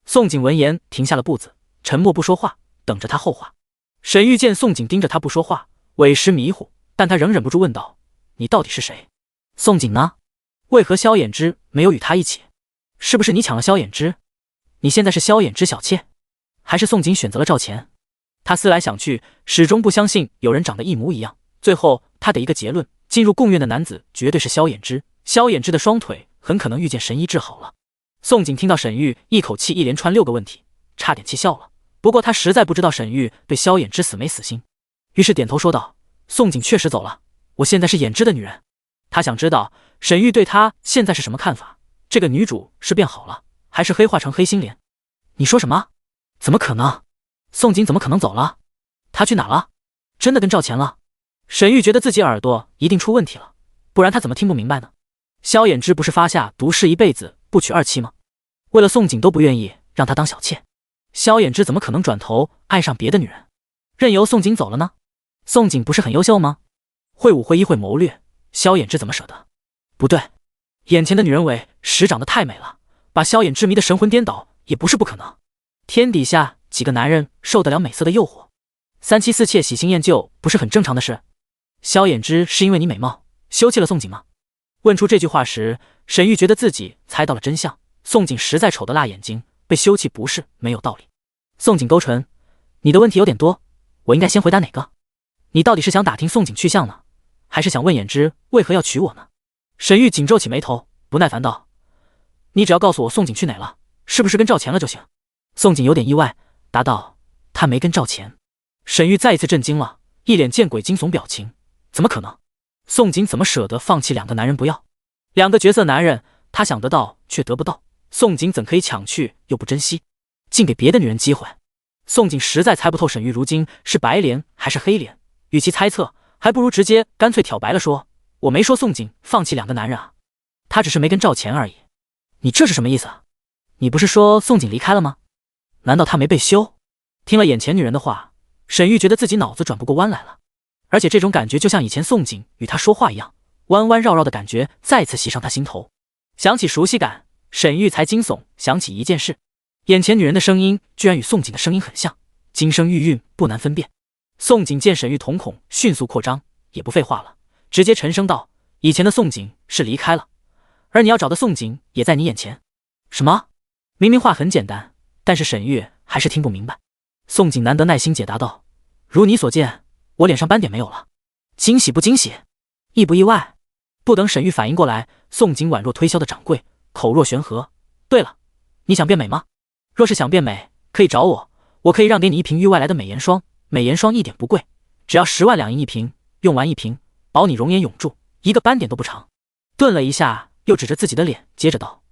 宋景闻言停下了步子，沉默不说话，等着他后话。沈玉见宋景盯着他不说话，委实迷糊，但他仍忍不住问道：“你到底是谁？宋景呢？为何萧衍之没有与他一起？是不是你抢了萧衍之？你现在是萧衍之小妾，还是宋景选择了赵钱？”他思来想去，始终不相信有人长得一模一样。最后他得一个结论：进入贡院的男子绝对是萧衍之。萧衍之的双腿很可能遇见神医治好了。宋景听到沈玉一口气一连串6个问题，差点气笑了。不过他实在不知道沈玉对萧衍之死没死心，于是点头说道：“宋景确实走了，我现在是衍之的女人。”他想知道沈玉对他现在是什么看法，这个女主是变好了，还是黑化成黑心莲？你说什么？怎么可能？宋景怎么可能走了？他去哪了？真的跟赵钱了？沈玉觉得自己耳朵一定出问题了，不然他怎么听不明白呢？萧衍之不是发下毒誓一辈子不娶2妻吗？为了宋景都不愿意让他当小妾，萧衍之怎么可能转头爱上别的女人，任由宋景走了呢？宋景不是很优秀吗？会武会医会谋略，萧衍之怎么舍得？不对，眼前的女人尾实长得太美了，把萧衍之迷得神魂颠倒也不是不可能。天底下几个男人受得了美色的诱惑？3妻4妾喜新厌旧不是很正常的事？萧衍之是因为你美貌休弃了宋景吗？问出这句话时，沈玉觉得自己猜到了真相，宋景实在丑得辣眼睛，被休弃不是没有道理。宋景勾唇：“你的问题有点多，我应该先回答哪个？你到底是想打听宋景去向呢，还是想问衍之为何要娶我呢？”沈玉紧皱起眉头，不耐烦道：“你只要告诉我宋景去哪了，是不是跟赵钱了就行。”宋景有点意外，答道：“他没跟赵钱。”沈玉再一次震惊了，一脸见鬼惊悚表情：“怎么可能？宋景怎么舍得放弃2个男人不要？2个绝色男人，他想得到却得不到，宋景怎可以抢去又不珍惜，竟给别的女人机会？”宋景实在猜不透沈玉如今是白脸还是黑脸，与其猜测，还不如直接干脆挑白了说：“我没说宋景放弃2个男人啊，他只是没跟赵钱而已。”你这是什么意思啊？你不是说宋景离开了吗？难道他没被休？听了眼前女人的话，沈玉觉得自己脑子转不过弯来了，而且这种感觉就像以前宋景与他说话一样，弯弯绕绕的感觉再次袭上他心头。想起熟悉感，沈玉才惊悚想起一件事，眼前女人的声音居然与宋景的声音很像，金声玉韵不难分辨。宋景见沈玉瞳孔迅速扩张，也不废话了，直接沉声道：“以前的宋景是离开了，而你要找的宋景也在你眼前。”什么？明明话很简单，但是沈玉还是听不明白。宋景难得耐心解答道：“如你所见，我脸上斑点没有了。惊喜不惊喜？意不意外？”不等沈玉反应过来，宋景宛若推销的掌柜，口若悬河：“对了，你想变美吗？若是想变美，可以找我，我可以让给你1瓶域外来的美颜霜，美颜霜一点不贵，只要10万2银1瓶，用完1瓶，保你容颜永驻，一个斑点都不长。”顿了一下，又指着自己的脸，接着道：“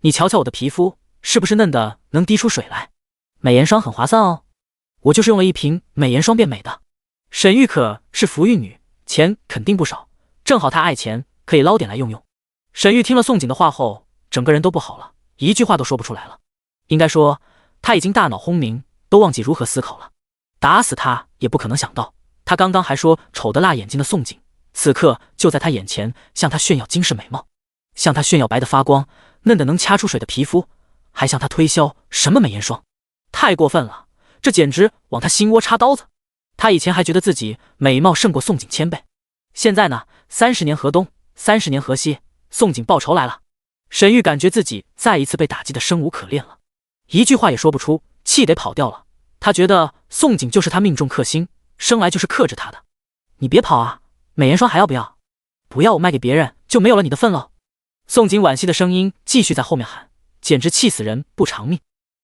你瞧瞧我的皮肤，是不是嫩的能滴出水来？美颜霜很划算哦，我就是用了1瓶美颜霜变美的。”沈玉可是福玉女，钱肯定不少，正好她爱钱，可以捞点来用用。沈玉听了宋景的话后，整个人都不好了，一句话都说不出来了。应该说，他已经大脑轰鸣，都忘记如何思考了。打死他也不可能想到，他刚刚还说丑得辣眼睛的宋景，此刻就在他眼前向他炫耀惊世美貌，向他炫耀白得发光、嫩得能掐出水的皮肤，还向他推销什么美颜霜。太过分了，这简直往他心窝插刀子。他以前还觉得自己美貌胜过宋景1000倍，现在呢，30年河东，30年河西，宋景报仇来了。沈玉感觉自己再一次被打击得生无可恋了，一句话也说不出，气得跑掉了。他觉得宋景就是他命中克星，生来就是克制他的。你别跑啊，美颜霜还要不要？不要我卖给别人就没有了你的份喽。宋景惋惜的声音继续在后面喊，简直气死人，不偿命。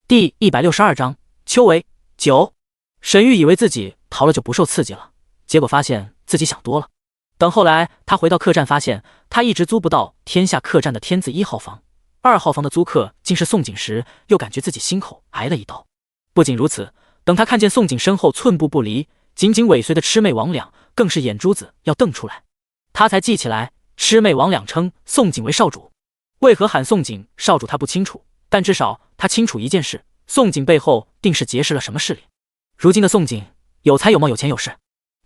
第162章秋为酒。沈玉以为自己逃了就不受刺激了，结果发现自己想多了。等后来他回到客栈，发现他一直租不到天下客栈的天字1号房，2号房的租客竟是宋景时，又感觉自己心口挨了一刀。不仅如此，等他看见宋景身后寸步不离、紧紧尾随的魑魅魍魉，更是眼珠子要瞪出来。他才记起来，魑魅魍魉称宋景为少主，为何喊宋景少主他不清楚，但至少他清楚一件事，宋景背后定是结识了什么势力。如今的宋景有才有貌有钱有势，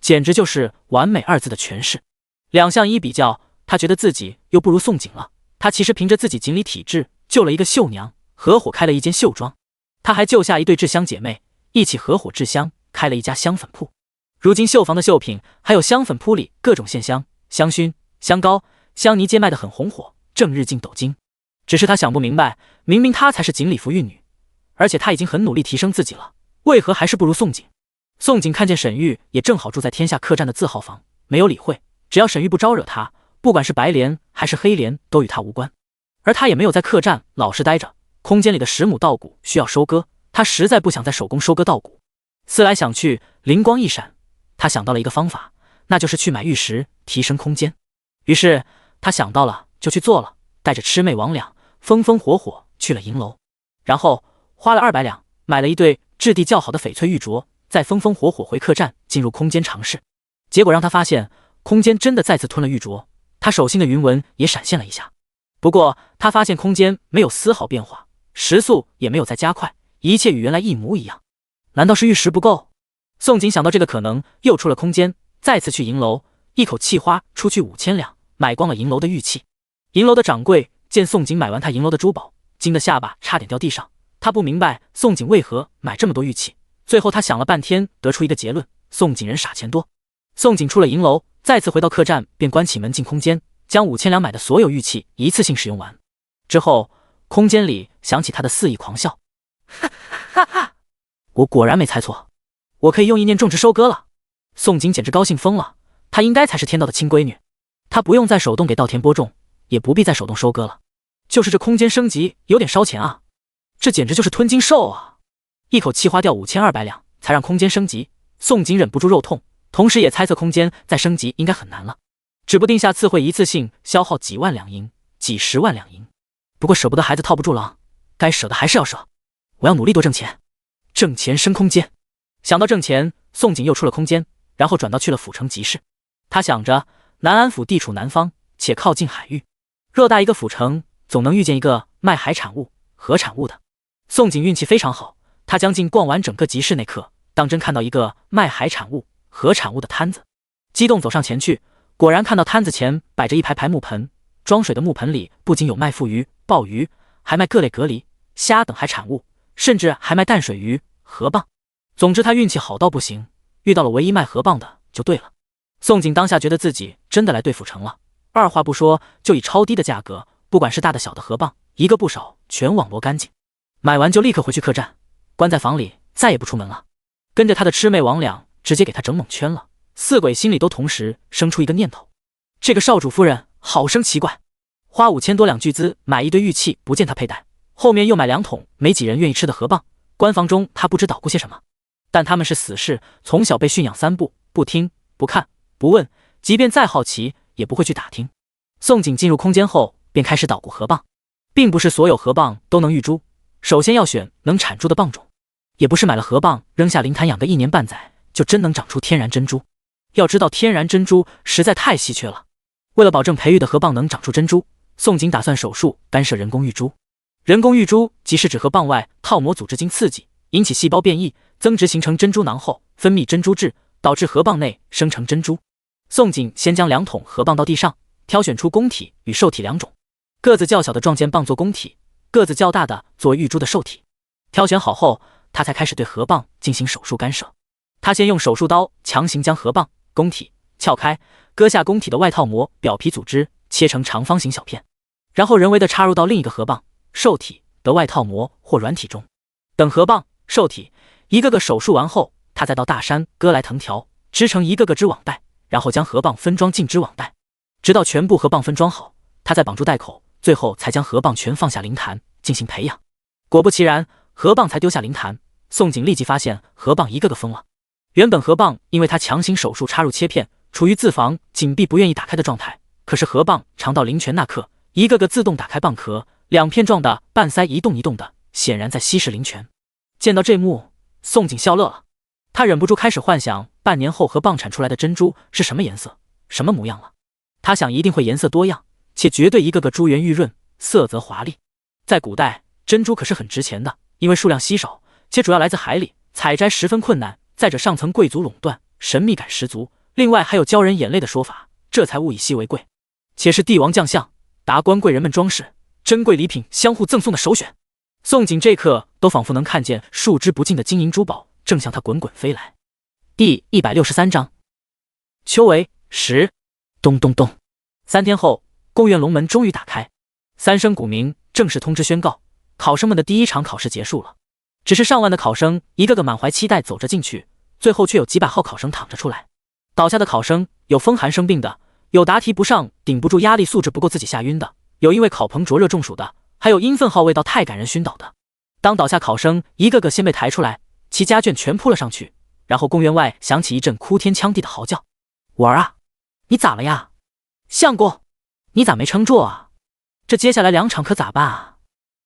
简直就是完美2字的诠释。两项一比较，他觉得自己又不如宋景了。他其实凭着自己锦鲤体质救了一个绣娘，合伙开了一间绣庄，他还救下一对制香姐妹，一起合伙制香，开了一家香粉铺。如今绣房的绣品还有香粉铺里各种线香、香薰、香膏、香泥皆卖得很红火，正日进斗金。只是他想不明白，明明他才是锦鲤福玉女，而且他已经很努力提升自己了，为何还是不如宋景？宋景看见沈玉也正好住在天下客栈的字号房，没有理会，只要沈玉不招惹他，不管是白莲还是黑莲都与他无关。而他也没有在客栈老实待着，空间里的10亩稻谷需要收割，他实在不想再手工收割稻谷。思来想去，灵光一闪，他想到了一个方法，那就是去买玉石提升空间。于是他想到了就去做了，带着魑魅魍魉风风火火去了银楼，然后花了200两买了一对质地较好的翡翠玉镯，再风风火火回客栈进入空间尝试。结果让他发现空间真的再次吞了玉镯，他手心的云纹也闪现了一下。不过他发现空间没有丝毫变化，时速也没有再加快，一切与原来一模一样。难道是玉石不够？宋景想到这个可能，又出了空间，再次去银楼，一口气花出去5000两，买光了银楼的玉器。银楼的掌柜见宋景买完他银楼的珠宝，惊得下巴差点掉地上。他不明白宋景为何买这么多玉器，最后他想了半天，得出一个结论：宋景人傻钱多。宋景出了银楼，再次回到客栈，便关起门进空间，将5000两买的所有玉器一次性使用完。之后，空间里响起他的肆意狂笑，哈哈哈！我果然没猜错，我可以用意念种植收割了。宋景简直高兴疯了，他应该才是天道的亲闺女，他不用再手动给稻田播种，也不必再手动收割了。就是这空间升级有点烧钱啊，这简直就是吞金兽啊！一口气花掉5200两才让空间升级，宋景忍不住肉痛，同时也猜测空间再升级应该很难了，指不定下次会一次性消耗几万两银、几10万两银。不过舍不得孩子套不住狼，该舍的还是要舍。我要努力多挣钱，挣钱升空间。想到挣钱，宋景又出了空间，然后转到去了府城集市。他想着南安府地处南方，且靠近海域，偌大一个府城，总能遇见一个卖海产物、河产物的。宋景运气非常好，他将近逛完整个集市那刻，当真看到一个卖海产物、河产物的摊子，激动走上前去，果然看到摊子前摆着一排排木盆，装水的木盆里不仅有卖腹鱼、鲍鱼，还卖各类蛤蜊、虾等海产物，甚至还卖淡水鱼、河蚌。总之他运气好到不行，遇到了唯一卖河蚌的就对了。宋景当下觉得自己真的来对府城了，二话不说就以超低的价格，不管是大的小的河蚌，一个不少全网罗干净。买完就立刻回去客栈，关在房里再也不出门了。跟着他的魑魅魍魉直接给他整蒙圈了，四鬼心里都同时生出一个念头：这个少主夫人好生奇怪，花5000多两巨资买一堆玉器，不见他佩戴，后面又买2桶没几人愿意吃的河蚌，官房中他不知捣鼓些什么。但他们是死士，从小被驯养3步：不听、不看、不问，即便再好奇也不会去打听。宋景进入空间后便开始捣鼓河蚌，并不是所有河蚌都能育珠，首先要选能产珠的蚌种，也不是买了河蚌扔下灵潭养个1年半载就真能长出天然珍珠。要知道天然珍珠实在太稀缺了，为了保证培育的河蚌能长出珍珠，宋景打算手术干涉人工育珠。人工玉珠即是指河蚌外套膜组织经刺激，引起细胞变异，增殖形成珍珠囊后分泌珍珠质，导致河蚌内生成珍珠。宋景先将2桶河蚌到地上，挑选出公体与受体2种，个子较小的撞见蚌做公体，个子较大的做玉珠的受体。挑选好后，他才开始对河蚌进行手术干涉。他先用手术刀强行将河蚌公体撬开，割下公体的外套膜表皮组织，切成长方形小片，然后人为的插入到另一个河蚌受体的外套膜或软体中。等河蚌受体一个个手术完后，他再到大山割来藤条，织成一个个织网带，然后将河蚌分装进织网带，直到全部河蚌分装好，他再绑住袋口，最后才将河蚌全放下灵潭进行培养。果不其然，河蚌才丢下灵潭，宋景立即发现河蚌一个个疯了。原本河蚌因为他强行手术插入切片，处于自防紧闭不愿意打开的状态，可是河蚌尝到灵泉那刻，一个个自动打开蚌壳，2片状的半鳃一动一动的，显然在吸食灵泉。见到这幕，宋景笑乐了，他忍不住开始幻想半年后河蚌产出来的珍珠是什么颜色、什么模样了。他想一定会颜色多样，且绝对一个个珠圆玉润，色泽华丽。在古代，珍珠可是很值钱的，因为数量稀少，且主要来自海里，采摘十分困难，再者上层贵族垄断，神秘感十足，另外还有浇人眼泪的说法，这才物以稀为贵，且是帝王将相、达官贵人们装饰、珍贵礼品相互赠送的首选。宋景这刻都仿佛能看见数之不尽的金银珠宝正向他滚滚飞来。第163章，秋为10。咚咚咚，3天后，公园龙门终于打开，3声鼓鸣，正式通知宣告，考生们的第1场考试结束了。只是上万的考生一个个满怀期待走着进去，最后却有几百号考生躺着出来。倒下的考生有风寒生病的，有答题不上顶不住压力素质不够自己吓晕的，有因为烤棚灼热中暑的，还有因粪号味道太感人熏倒的。当倒下考生一个个先被抬出来，其家眷全扑了上去，然后公园外响起一阵哭天抢地的嚎叫：“我儿啊，你咋了呀？相公，你咋没撑住啊？这接下来2场可咋办啊？”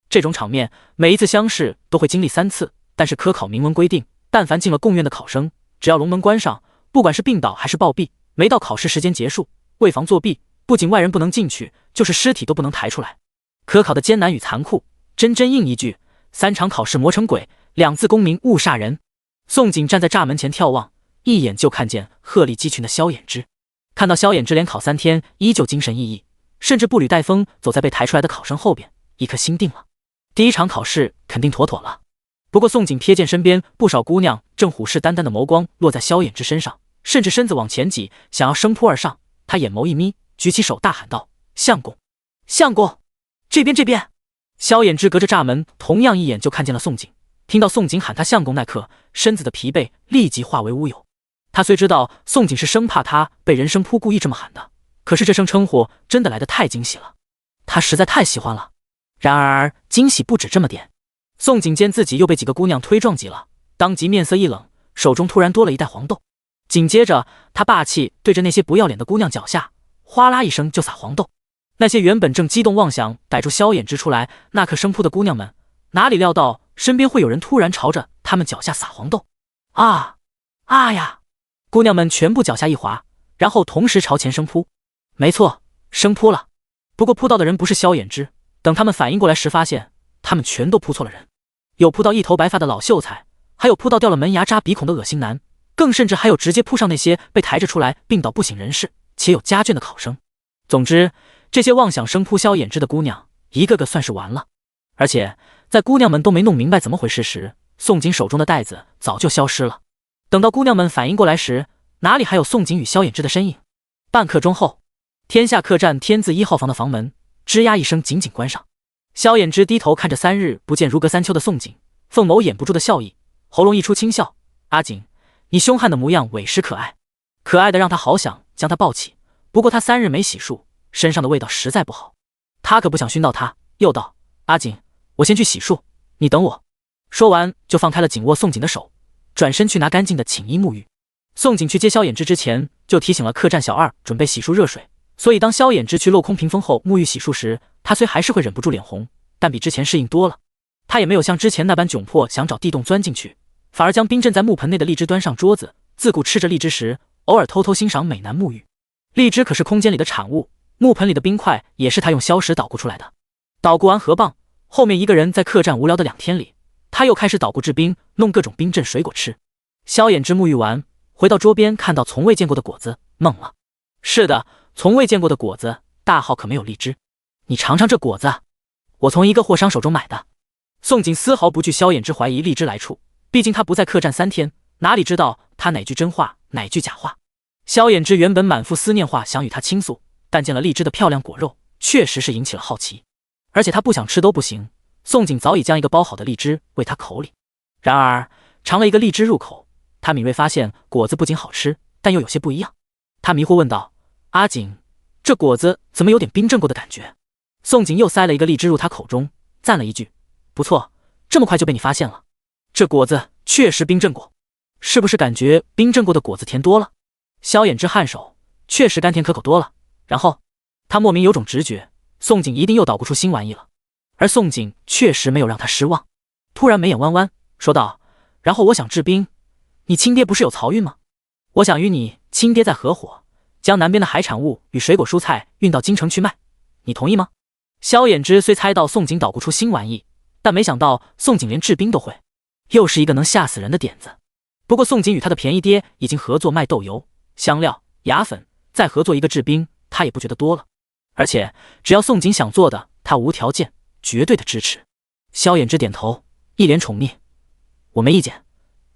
这种场面每一次乡试都会经历3次，但是科考明文规定，但凡进了贡院的考生，只要龙门关上，不管是病倒还是暴毙，没到考试时间结束，为防作弊，不仅外人不能进去，就是尸体都不能抬出来。科考的艰难与残酷，真应一句：3场考试磨成鬼，2字功名误煞人。宋景站在栅门前眺望，一眼就看见鹤立鸡群的萧衍之。看到萧衍之连考3天依旧精神奕奕，甚至步履带风走在被抬出来的考生后边，一颗心定了，第1场考试肯定妥妥了。不过宋景瞥见身边不少姑娘正虎视眈眈的眸光落在萧衍之身上，甚至身子往前挤，想要生扑而上。他眼眸一眯，举起手大喊道：“相公，相公，这边！”萧衍之隔着栅门，同样一眼就看见了宋景。听到宋景喊他相公那刻，身子的疲惫立即化为乌有。他虽知道宋景是生怕他被人生扑故意这么喊的，可是这声称呼真的来得太惊喜了，他实在太喜欢了。然而惊喜不止这么点，宋景见自己又被几个姑娘推撞击了，当即面色一冷，手中突然多了一袋黄豆。紧接着他霸气对着那些不要脸的姑娘脚下哗啦一声就撒黄豆。那些原本正激动妄想逮住萧衍之出来那刻生扑的姑娘们，哪里料到身边会有人突然朝着他们脚下撒黄豆。啊呀！姑娘们全部脚下一滑，然后同时朝前生扑。没错，生扑了。不过扑到的人不是萧衍之，等他们反应过来时，发现他们全都扑错了人，有扑到一头白发的老秀才，还有扑到掉了门牙扎鼻孔的恶心男，更甚至还有直接扑上那些被抬着出来病倒不省人事且有家眷的考生。总之，这些妄想生扑萧衍之的姑娘一个个算是完了。而且在姑娘们都没弄明白怎么回事时，宋景手中的袋子早就消失了。等到姑娘们反应过来时，哪里还有宋景与萧衍之的身影？半刻钟后，天下客栈天字1号房的房门吱呀一声紧紧关上。萧衍之低头看着3日不见如隔3秋的宋景，凤眸掩不住的笑意，喉咙一出轻笑：“阿景，你凶悍的模样委实可爱，可爱的让他好想将他抱起。不过他3日没洗漱，身上的味道实在不好，他可不想熏到他。”又道：“阿景，我先去洗漱，你等我。”说完就放开了紧握宋景的手，转身去拿干净的寝衣沐浴。宋景去接萧衍之之前，就提醒了客栈小二准备洗漱热水，所以当萧衍之去镂空屏风后沐浴洗漱时，他虽还是会忍不住脸红，但比之前适应多了。他也没有像之前那般窘迫想找地洞钻进去，反而将冰镇在木盆内的荔枝端上桌子，自顾吃着荔枝时，偶尔偷偷欣赏美男沐浴。荔枝可是空间里的产物，木盆里的冰块也是他用消石捣鼓出来的。捣鼓完河蚌，后面一个人在客栈无聊的2天里，他又开始捣鼓制冰，弄各种冰镇水果吃。萧衍之沐浴完，回到桌边，看到从未见过的果子，懵了。是的，从未见过的果子，大号可没有荔枝。你尝尝这果子，我从一个货商手中买的。宋景丝毫不惧萧衍之怀疑荔枝来处，毕竟他不在客栈3天，哪里知道他哪句真话，哪句假话。萧衍之原本满腹思念话想与他倾诉，但见了荔枝的漂亮果肉，确实是引起了好奇。而且他不想吃都不行，宋景早已将一个包好的荔枝喂他口里。然而尝了一个荔枝入口，他敏锐发现果子不仅好吃，但又有些不一样。他迷惑问道：阿景，这果子怎么有点冰镇过的感觉？宋景又塞了一个荔枝入他口中，赞了一句：不错，这么快就被你发现了。这果子确实冰镇过，是不是感觉冰镇过的果子甜多了？萧衍之颔首，确实甘甜可口多了。然后他莫名有种直觉，宋景一定又捣鼓出新玩意了。而宋景确实没有让他失望，突然眉眼弯弯说道：然后我想制冰，你亲爹不是有漕运吗？我想与你亲爹再合伙，将南边的海产物与水果蔬菜运到京城去卖，你同意吗？萧衍之虽猜到宋景捣鼓出新玩意，但没想到宋景连制冰都会，又是一个能吓死人的点子。不过宋景与他的便宜爹已经合作卖豆油、香料、牙粉，再合作一个制冰，他也不觉得多了。而且只要宋景想做的，他无条件绝对的支持。萧衍之点头，一脸宠溺：我没意见，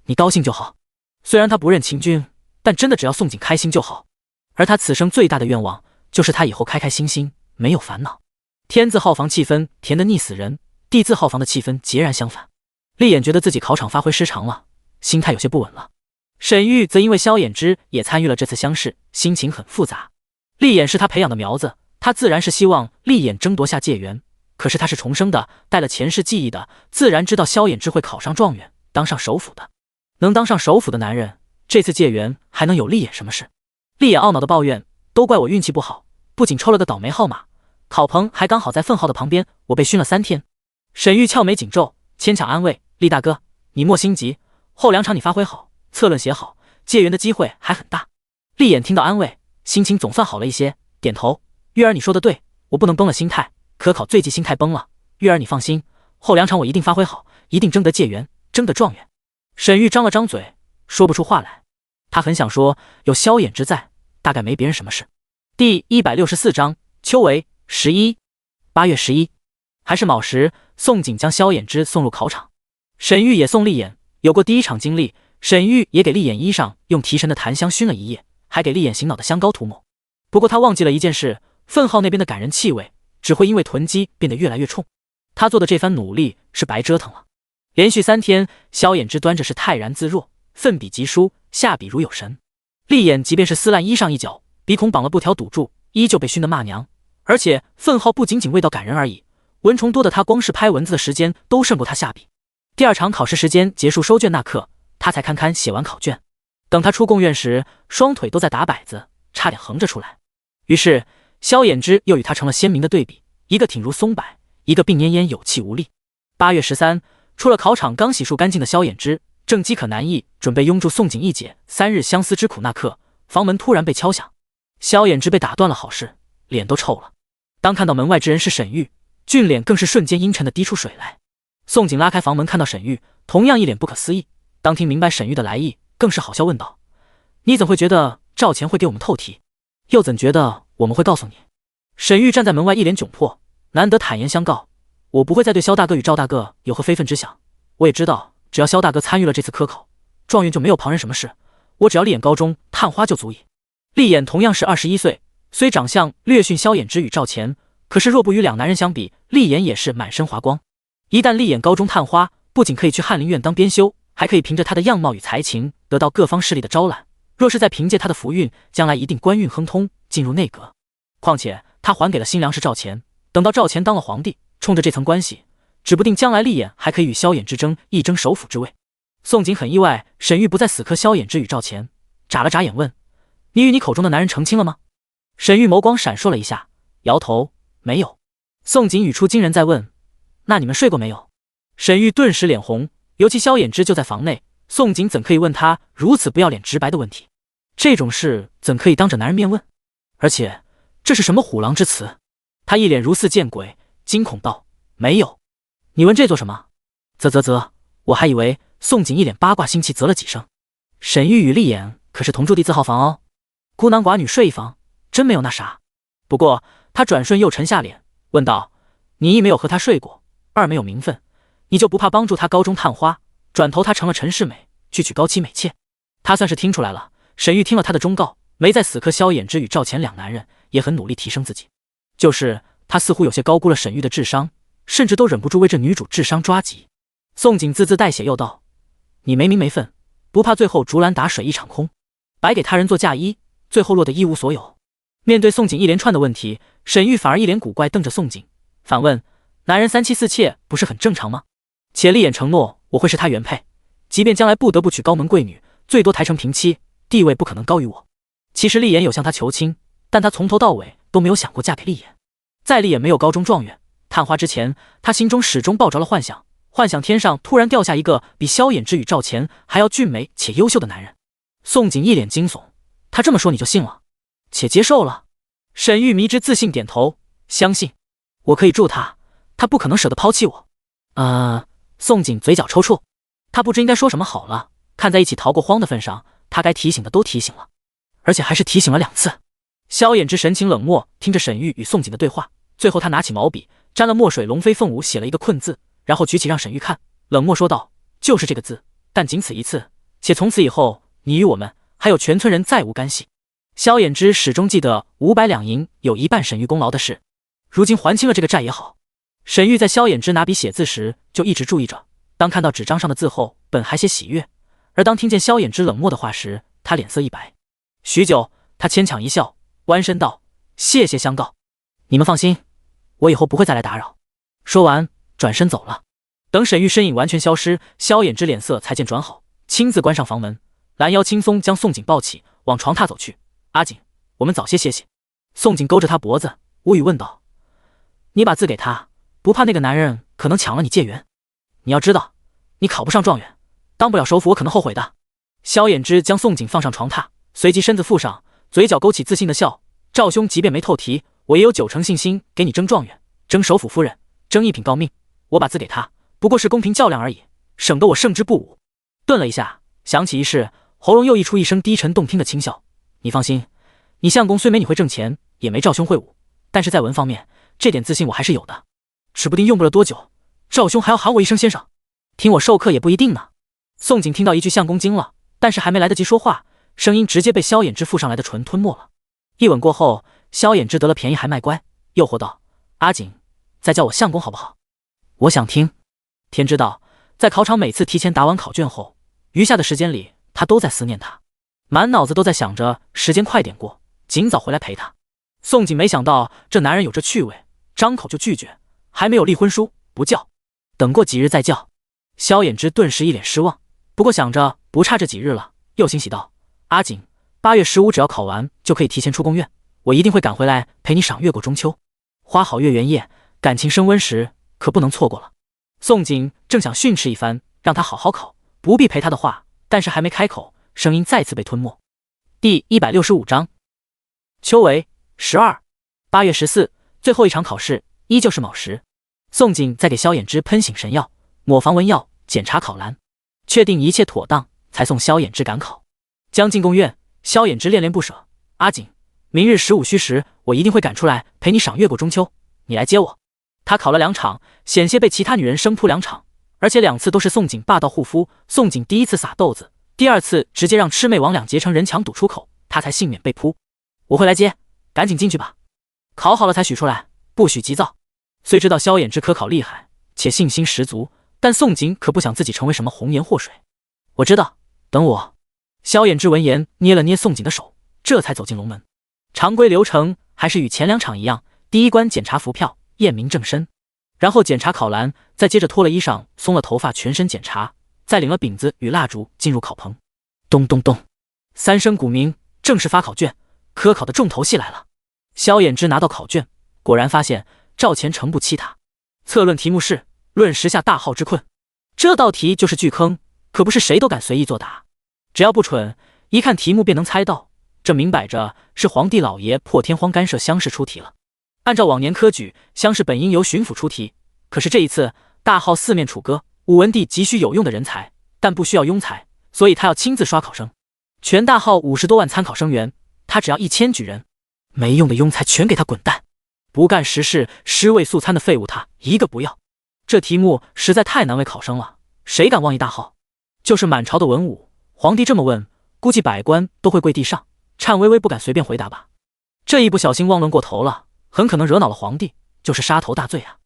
你高兴就好。虽然他不认秦军，但真的只要宋景开心就好。而他此生最大的愿望，就是他以后开开心心，没有烦恼。天字号房气氛甜得腻死人，地字号房的气氛截然相反。厉眼觉得自己考场发挥失常了，心态有些不稳了。沈玉则因为萧衍之也参与了这次乡试，心情很复杂。厉眼是他培养的苗子，他自然是希望厉眼争夺下解元。可是他是重生的，带了前世记忆的，自然知道萧衍之会考上状元，当上首辅的。能当上首辅的男人，这次解元还能有厉眼什么事？厉眼懊恼的抱怨：都怪我运气不好，不仅抽了个倒霉号码，考棚还刚好在分号的旁边，我被熏了3天。沈玉翘眉紧皱，牵强安慰：厉大哥，你莫心急，后2场你发挥好，策论写好，解元的机会还很大。厉眼听到安慰，心情总算好了一些，点头：玉儿你说的对，我不能崩了心态，可考最忌心态崩了。玉儿你放心，后2场我一定发挥好，一定争得解元，争得状元。沈玉张了张嘴，说不出话来。他很想说，有萧衍之在，大概没别人什么事。第164章秋闱11。8月11，还是卯时，宋景将萧衍之送入考场，沈玉也送厉眼。有过第1场经历，沈玉也给厉眼衣上用提神的檀香熏了一夜，还给厉眼醒脑的香膏涂抹。不过他忘记了一件事，分号那边的感人气味只会因为囤积变得越来越冲。他做的这番努力是白折腾了。连续3天，萧衍之端着是泰然自若，奋笔疾书，下笔如有神。厉眼即便是撕烂衣上一角，鼻孔绑了布条堵住，依旧被熏得骂娘。而且分号不仅仅味道感人而已，蚊虫多的他光是拍蚊子的时间都胜过他下笔。第2场考试时间结束收卷那刻，他才堪堪写完考卷。等他出贡院时，双腿都在打摆子，差点横着出来。于是萧衍之又与他成了鲜明的对比，一个挺如松柏，一个病恹恹有气无力。8月13，出了考场刚洗漱干净的萧衍之正饥渴难抑，准备拥住宋景一解3日相思之苦那刻，房门突然被敲响。萧衍之被打断了好事，脸都臭了。当看到门外之人是沈玉，俊脸更是瞬间阴沉的滴出水来。宋景拉开房门，看到沈玉，同样一脸不可思议。当听明白沈玉的来意，更是好笑问道：你怎会觉得赵钱会给我们透题，又怎觉得我们会告诉你？沈玉站在门外一脸窘迫，难得坦言相告：我不会再对萧大哥与赵大哥有何非分之想，我也知道只要萧大哥参与了这次科考，状元就没有旁人什么事，我只要立眼高中探花就足矣。厉眼同样是21岁，虽长相略逊萧衍之与赵钱，可是若不与2男人相比，厉眼也是满身华光。一旦厉眼高中探花，不仅可以去翰林院当编修，还可以凭着他的样貌与才情得到各方势力的招揽。若是再凭借他的福运，将来一定官运亨通，进入内阁。况且他还给了新粮食赵钱，等到赵钱当了皇帝，冲着这层关系，指不定将来厉眼还可以与萧衍之争一争首辅之位。宋景很意外，沈玉不再死磕萧衍之与赵钱，眨了眨眼问：你与你口中的男人成亲了吗？沈玉眸光闪烁了一下，摇头：没有。宋景语出惊人，再问：那你们睡过没有？沈玉顿时脸红，尤其萧衍之就在房内，宋景怎可以问他如此不要脸直白的问题？这种事怎可以当着男人面问？而且这是什么虎狼之词？他一脸如似见鬼，惊恐道：没有。你问这做什么？啧，我还以为。宋锦一脸八卦心气啧了几声。沈玉与丽眼可是同住地字号房哦，孤男寡女睡一房，真没有那啥。不过他转瞬又沉下脸，问道：你一没有和他睡过，二没有名分，你就不怕帮助他高中探花，转头他成了陈世美，去娶高妻美妾？他算是听出来了。沈玉听了他的忠告，没再死磕萧衍之与赵钱两男人，也很努力提升自己。就是他似乎有些高估了沈玉的智商，甚至都忍不住为这女主智商抓急。宋锦字字带血又道：你没名没分，不怕最后竹篮打水一场空，白给他人做嫁衣，最后落得一无所有。面对宋锦一连串的问题，沈玉反而一脸古怪瞪着宋锦，反问：男人三妻四妾不是很正常吗？且丽眼承诺我会是他原配，即便将来不得不娶高门贵女，最多抬成平妻，地位不可能高于我。其实丽眼有向他求亲，但他从头到尾都没有想过嫁给丽眼。在丽眼没有高中状元探花之前，他心中始终抱着了幻想，幻想天上突然掉下一个比萧衍之与赵钱还要俊美且优秀的男人。宋锦一脸惊悚，他这么说你就信了，且接受了？沈玉迷之自信点头，相信，我可以助他，他不可能舍得抛弃我。宋锦嘴角抽搐，他不知应该说什么好了。看在一起逃过荒的份上，他该提醒的都提醒了，而且还是提醒了2次。萧衍之神情冷漠，听着沈玉与宋锦的对话，最后他拿起毛笔，沾了墨水龙飞凤舞，写了一个困字，然后举起让沈玉看，冷漠说道：就是这个字，但仅此一次，且从此以后你与我们还有全村人再无干系。萧衍之始终记得500两银有一半沈玉功劳的事，如今还清了这个债也好。沈玉在萧衍之拿笔写字时就一直注意着，当看到纸张上的字后，本还些喜悦，而当听见萧衍之冷漠的话时，他脸色一白。许久，他牵强一笑，弯身道：谢谢相告，你们放心，我以后不会再来打扰。说完转身走了。等沈玉身影完全消失，萧衍之脸色才见转好，亲自关上房门，拦腰轻松将宋锦抱起，往床榻走去。阿锦，我们早些歇息。宋锦勾着他脖子，无语问道：你把字给他，不怕那个男人可能抢了你界缘？你要知道，你考不上状元，当不了首辅，我可能后悔的。萧衍之将宋锦放上床榻，随即身子附上，嘴角勾起自信的笑：赵兄即便没透题，我也有90%信心给你争状元，争首辅夫人，争一品诰命。我把字给他，不过是公平较量而已，省得我胜之不武。顿了一下，想起一事，喉咙又溢出一声低沉动听的轻笑。你放心，你相公虽没你会挣钱，也没赵兄会武，但是在文方面，这点自信我还是有的。指不定用不了多久，赵兄还要喊我一声先生，听我授课也不一定呢。宋锦听到一句相公惊了，但是还没来得及说话，声音直接被萧衍之附上来的唇吞没了。一吻过后，萧衍之得了便宜还卖乖，诱惑道：阿锦，再叫我相公好不好？我想听。天知道，在考场每次提前答完考卷后，余下的时间里，他都在思念他，满脑子都在想着时间快点过，尽早回来陪他。宋锦没想到这男人有这趣味，张口就拒绝，还没有立婚书，不叫，等过几日再叫。萧衍之顿时一脸失望，不过想着不差这几日了，又欣喜道：阿锦，8月15只要考完就可以提前出宫院，我一定会赶回来陪你赏月过中秋。花好月圆夜，感情升温时可不能错过了。宋锦正想训斥一番，让他好好考，不必陪他的话，但是还没开口，声音再次被吞没。第165章，秋为12，8月14，最后一场考试依旧是卯时。宋锦在给萧衍之喷醒神药，抹防蚊药，检查考栏，确定一切妥当，才送萧衍之赶考。将进宫院，萧衍之恋恋不舍：阿锦，明日15虚时，我一定会赶出来陪你赏月过中秋，你来接我。他考了2场，险些被其他女人生扑2场，而且2次都是宋锦霸道护肤。宋锦第1次撒豆子，第2次直接让魑魅魍魉结成人墙堵出口，他才幸免被扑。我会来接，赶紧进去吧，考好了才许出来，不许急躁。虽知道萧衍之科考厉害，且信心十足，但宋锦可不想自己成为什么红颜祸水。我知道，等我。萧衍之闻言捏了捏宋锦的手，这才走进龙门。常规流程还是与前2场一样，第一关检查符票，验明正身，然后检查考栏，再接着脱了衣裳，松了头发，全身检查，再领了饼子与蜡烛进入考棚。咚咚咚，3声鼓鸣，正式发考卷。科考的重头戏来了。萧衍之拿到考卷，果然发现赵钱诚不欺他。测论题目是论时下大号之困，这道题就是巨坑，可不是谁都敢随意作答。只要不蠢，一看题目便能猜到，这明摆着是皇帝老爷破天荒干涉乡试出题了。按照往年科举，乡试本应由巡抚出题，可是这一次大号四面楚歌，武文帝急需有用的人才，但不需要庸才，所以他要亲自刷考生。全大号50多万参考生源，他只要1000举人，没用的庸才全给他滚蛋，不干实事、尸位素餐的废物他一个不要。这题目实在太难为考生了，谁敢妄议大号？就是满朝的文武，皇帝这么问，估计百官都会跪地上，颤巍巍不敢随便回答吧。这一不小心妄论过头了，很可能惹恼了皇帝，就是杀头大罪啊。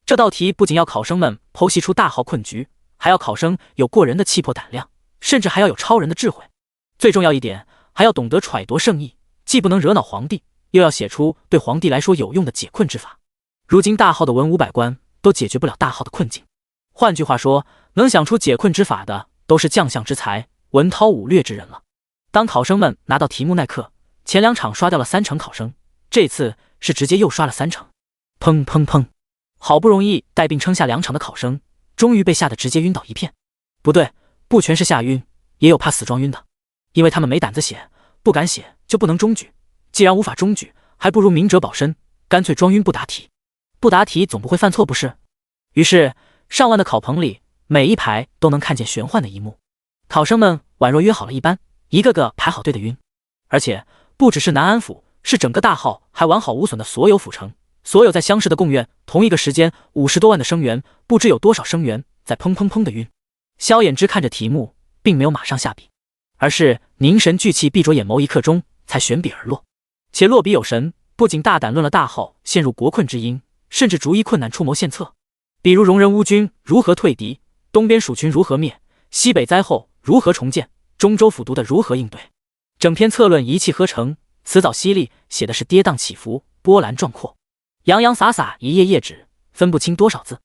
这道题不仅要考生们剖析出大号困局，还要考生有过人的气魄胆量，甚至还要有超人的智慧。最重要一点，还要懂得揣度圣意，既不能惹恼皇帝，又要写出对皇帝来说有用的解困之法。如今大号的文武百官都解决不了大号的困境，换句话说，能想出解困之法的都是将相之才、文韬武略之人了。当考生们拿到题目那刻，前2场刷掉了30%考生，这次是直接又刷了30%。砰砰砰！好不容易带病撑下2场的考生，终于被吓得直接晕倒一片。不对，不全是吓晕，也有怕死装晕的，因为他们没胆子写，不敢写就不能中举。既然无法中举，还不如明哲保身，干脆装晕不答题。不答题总不会犯错不是？于是上万的考棚里，每一排都能看见玄幻的一幕。考生们宛若约好了一般，一个个排好队的晕。而且不只是南安府，是整个大号还完好无损的所有府城，所有在乡试的贡院，同一个时间50多万的生源，不知有多少生源在砰砰砰的晕。萧衍之看着题目，并没有马上下笔，而是凝神聚气，闭着眼眸，一刻钟才选笔而落。且落笔有神，不仅大胆论了大号陷入国困之因，甚至逐一困难出谋献策，比如戎人乌军如何退敌，东边蜀群如何灭，西北灾后如何重建，中州府读的如何应对。整篇策论一气呵成，辞藻犀利，写的是跌宕起伏，波澜壮阔，洋洋洒洒，一页页纸，分不清多少字。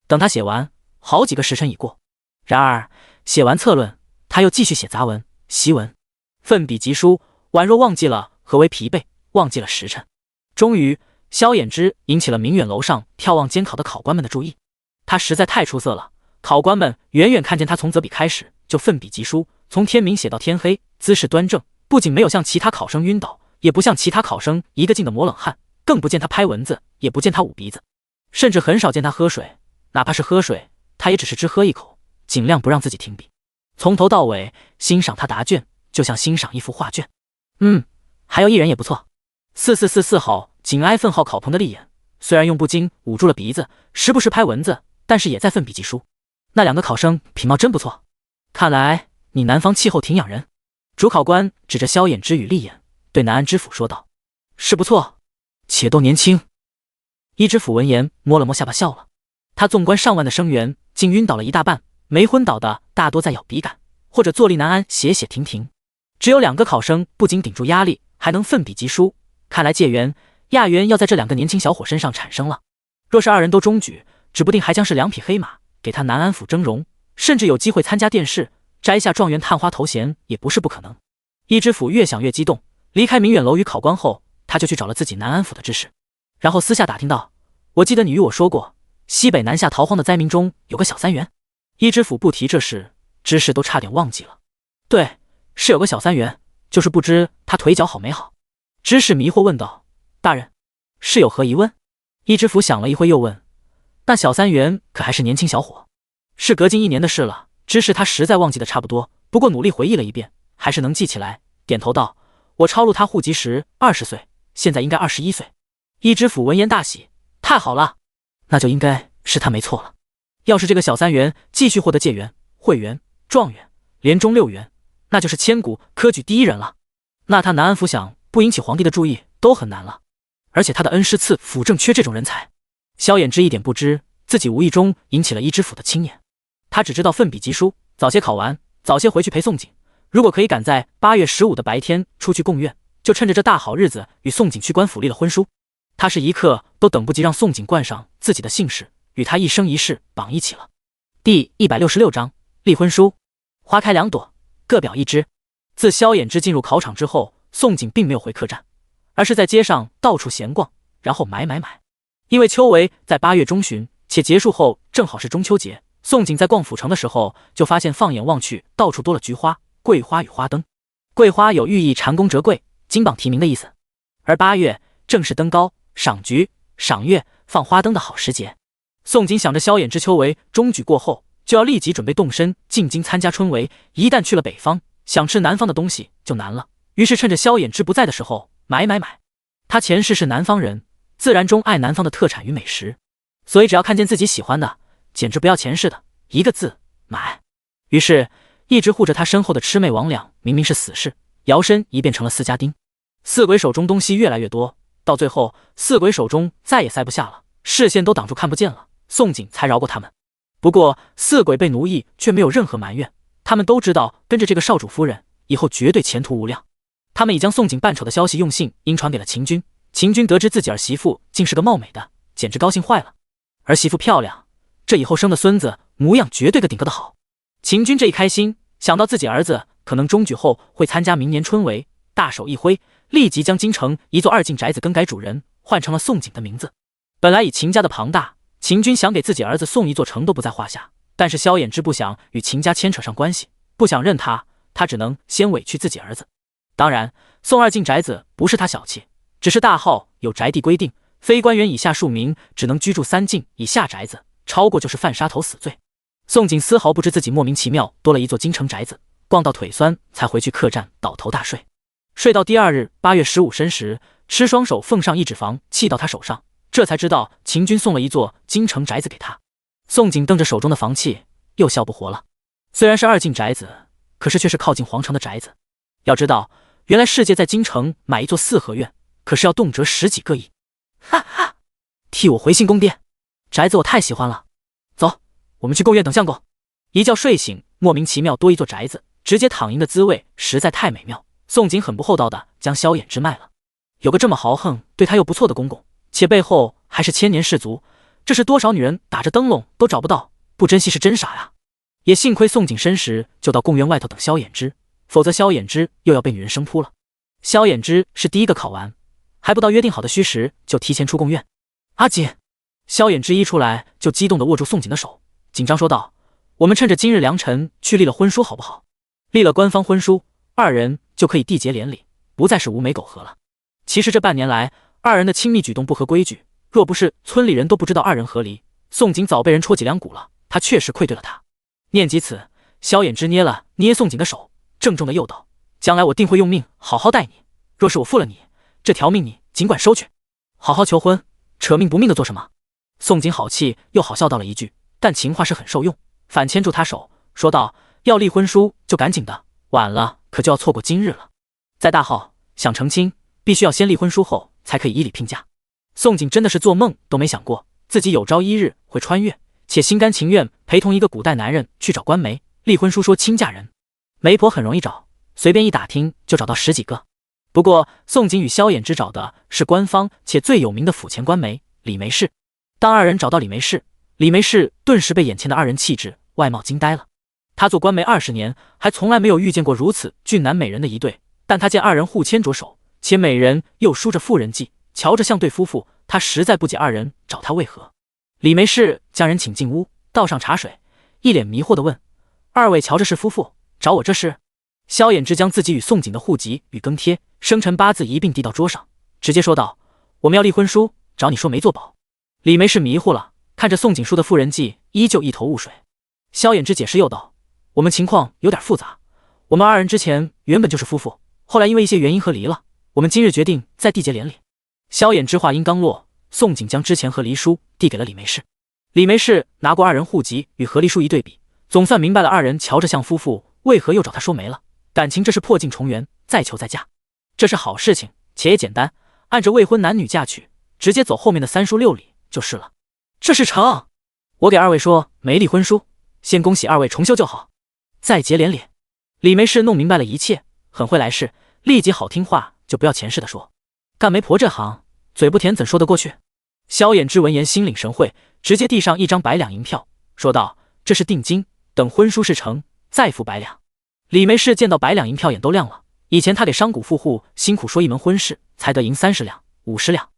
等他写完，好几个时辰已过。然而写完策论，他又继续写杂文、檄文，奋笔疾书，宛若忘记了何为疲惫，忘记了时辰。终于，萧衍之引起了明远楼上眺望监考的考官们的注意。他实在太出色了，考官们远远看见他从择笔开始就奋笔疾书，从天明写到天黑，姿势端正，不仅没有像其他考生晕倒，也不像其他考生一个劲的抹冷汗，更不见他拍蚊子，也不见他捂鼻子，甚至很少见他喝水，哪怕是喝水，他也只是只喝一口，尽量不让自己停笔，从头到尾欣赏他答卷，就像欣赏一幅画卷。还有一人也不错，4444号紧挨分号考棚的立眼，虽然用布巾捂住了鼻子，时不时拍蚊子，但是也在奋笔疾书。那2个考生品貌真不错，看来你南方气候挺养人。主考官指着萧衍之与立眼，对南安知府说道：“是不错，且都年轻。”一知府闻言摸了摸下巴笑了。他纵观上万的生源，竟晕倒了一大半，没昏倒的大多在咬笔杆，或者坐立难安，写写停停。只有2个考生不仅顶住压力，还能奋笔疾书，看来解元、亚元要在这2个年轻小伙身上产生了。若是2人都中举，指不定还将是2匹黑马，给他南安府峥嵘，甚至有机会参加殿试，摘下状元探花头衔也不是不可能。一知府越想越激动，离开明远楼与考官后，他就去找了自己南安府的知识，然后私下打听到：“我记得你与我说过，西北南下逃荒的灾民中有个小三元。”一知府不提这事，知识都差点忘记了。对，是有个小三元，就是不知他腿脚好没好。知识迷惑问道：“大人，是有何疑问？”一知府想了一会，又问：“那小三元可还是年轻小伙？”是隔近1年的事了，知识他实在忘记的差不多，不过努力回忆了一遍，还是能记起来，点头道：“我抄录他户籍时20岁，现在应该21岁。”一知府闻言大喜：“太好了，那就应该是他没错了。要是这个小三元继续获得解元、会元、状元，连中6元，那就是千古科举第1人了。那他南安府想不引起皇帝的注意都很难了。而且他的恩师赐辅正缺这种人才。”萧衍之一点不知自己无意中引起了一知府的青眼，他只知道奋笔疾书，早些考完，早些回去陪宋景。如果可以赶在8月15的白天出去贡院，就趁着这大好日子与宋景去官府立了婚书。他是一刻都等不及让宋景冠上自己的姓氏，与他一生一世绑一起了。第166章立婚书。花开2朵，各表一枝。自萧衍之进入考场之后，宋景并没有回客栈，而是在街上到处闲逛，然后买。因为秋闱在8月中旬，且结束后正好是中秋节，宋景在逛府城的时候，就发现放眼望去，到处多了菊花、桂花与花灯。桂花有寓意蟾宫折桂、金榜题名的意思，而8月正是登高、赏菊、赏月、放花灯的好时节。宋锦想着萧衍之秋闱中举过后，就要立即准备动身进京参加春闱，一旦去了北方，想吃南方的东西就难了。于是趁着萧衍之不在的时候买。他前世是南方人，自然钟爱南方的特产与美食，所以只要看见自己喜欢的，简直不要钱似的，一个字买。于是一直护着他身后的魑魅魍魉明明是死士，摇身一变成了四家丁。四鬼手中东西越来越多，到最后四鬼手中再也塞不下了，视线都挡住看不见了，宋锦才饶过他们。不过四鬼被奴役却没有任何埋怨，他们都知道跟着这个少主夫人以后绝对前途无量。他们已将宋锦扮丑的消息用信阴传给了秦军，秦军得知自己儿媳妇竟是个貌美的，简直高兴坏了。儿媳妇漂亮，这以后生的孙子模样绝对个顶个的好。秦军这一开心，想到自己儿子可能中举后会参加明年春闱，大手一挥，立即将京城一座2进宅子更改主人，换成了宋锦的名字。本来以秦家的庞大，秦军想给自己儿子送一座城都不在话下，但是萧衍之不想与秦家牵扯上关系，不想认他只能先委屈自己儿子。当然送2进宅子不是他小气，只是大号有宅地规定，非官员以下庶民只能居住3进以下宅子，超过就是犯杀头死罪。宋锦丝毫不知自己莫名其妙多了一座京城宅子，逛到腿酸才回去客栈倒头大睡。睡到第2日8月15申时，吃双手奉上1纸房契到他手上，这才知道秦军送了一座京城宅子给他。宋锦瞪着手中的房契，又笑不活了。虽然是2进宅子，可是却是靠近皇城的宅子。要知道原来世界在京城买一座4合院，可是要动辄10几个亿。哈哈，替我回信宫殿，宅子我太喜欢了。走，我们去贡院等相公。一觉睡醒，莫名其妙多一座宅子，直接躺赢的滋味实在太美妙。宋锦很不厚道的将萧衍之卖了。有个这么豪横对他又不错的公公，且背后还是千年士族，这是多少女人打着灯笼都找不到，不珍惜是真傻呀。也幸亏宋锦申时就到贡院外头等萧衍之，否则萧衍之又要被女人生扑了。萧衍之是第一个考完，还不到约定好的虚时就提前出贡院。阿锦，萧衍之一出来就激动地握住宋锦的手，紧张说道：我们趁着今日良辰去立了婚书好不好？立了官方婚书，2人就可以缔结连理，不再是无媒苟合了。其实这半年来2人的亲密举动不合规矩，若不是村里人都不知道2人合离，宋锦早被人戳脊梁骨了。他确实愧对了他。念及此，萧衍之捏了捏宋锦的手，郑重地诱道：将来我定会用命好好待你，若是我负了你，这条命你尽管收去。好好求婚，扯命不命的做什么？宋锦好气又好笑道了一句，但情话是很受用，反牵住他手说道：要立婚书就赶紧的，晚了可就要错过今日了。在大号想成亲，必须要先立婚书后才可以依礼聘嫁。宋锦真的是做梦都没想过自己有朝一日会穿越，且心甘情愿陪同一个古代男人去找官媒立婚书说亲嫁人。媒婆很容易找，随便一打听就找到10几个。不过宋锦与萧衍之找的是官方且最有名的府前官媒李梅氏。当2人找到李梅氏，李梅氏顿时被眼前的2人气质外貌惊呆了。他做官媒20年，还从来没有遇见过如此俊男美人的一对，但他见2人互牵着手，且美人又梳着妇人髻，瞧着像对夫妇，他实在不解2人找他为何。李梅氏将人请进屋，倒上茶水，一脸迷惑地问：2位瞧着是夫妇，找我这事？萧衍之将自己与宋锦的户籍与更帖、生辰八字一并递到桌上，直接说道：我们要立婚书，找你说媒做保。李梅氏迷糊了，看着宋锦书的妇人髻，依旧一头雾水。萧衍之解释又道：我们情况有点复杂，我们2人之前原本就是夫妇，后来因为一些原因和离了，我们今日决定再缔结连理。萧衍之话音刚落，宋锦将之前和离书递给了李梅氏。李梅氏拿过2人户籍与和离书一对比，总算明白了2人瞧着像夫妇，为何又找他说媒了。感情这是破镜重圆，再求再嫁，这是好事情，且也简单，按着未婚男女嫁娶，直接走后面的3书6礼就是了。这是成，我给2位说媒立婚书，先恭喜2位重修旧好，再结连理。李梅氏弄明白了一切，很会来事，立即好听话就不要钱似的说。干媒婆这行嘴不甜怎说得过去？萧衍之闻言心领神会，直接递上1张100两银票，说道：这是定金，等婚书事成再付100两。李梅氏见到100两银票眼都亮了，以前他给商贾富户辛苦说一门婚事才得银30两50两，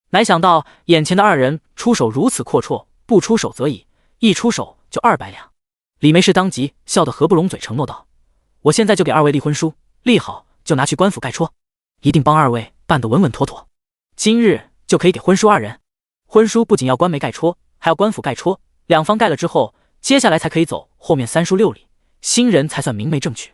哪想到眼前的2人出手如此阔绰，不出手则已，一出手就200两。李梅氏当即笑得合不拢嘴，承诺道：我现在就给2位立婚书，立好就拿去官府盖戳，一定帮2位办得稳稳妥妥，今日就可以给婚书2人。婚书不仅要官媒盖戳，还要官府盖戳，两方盖了之后，接下来才可以走后面3书6礼，新人才算明媒正娶。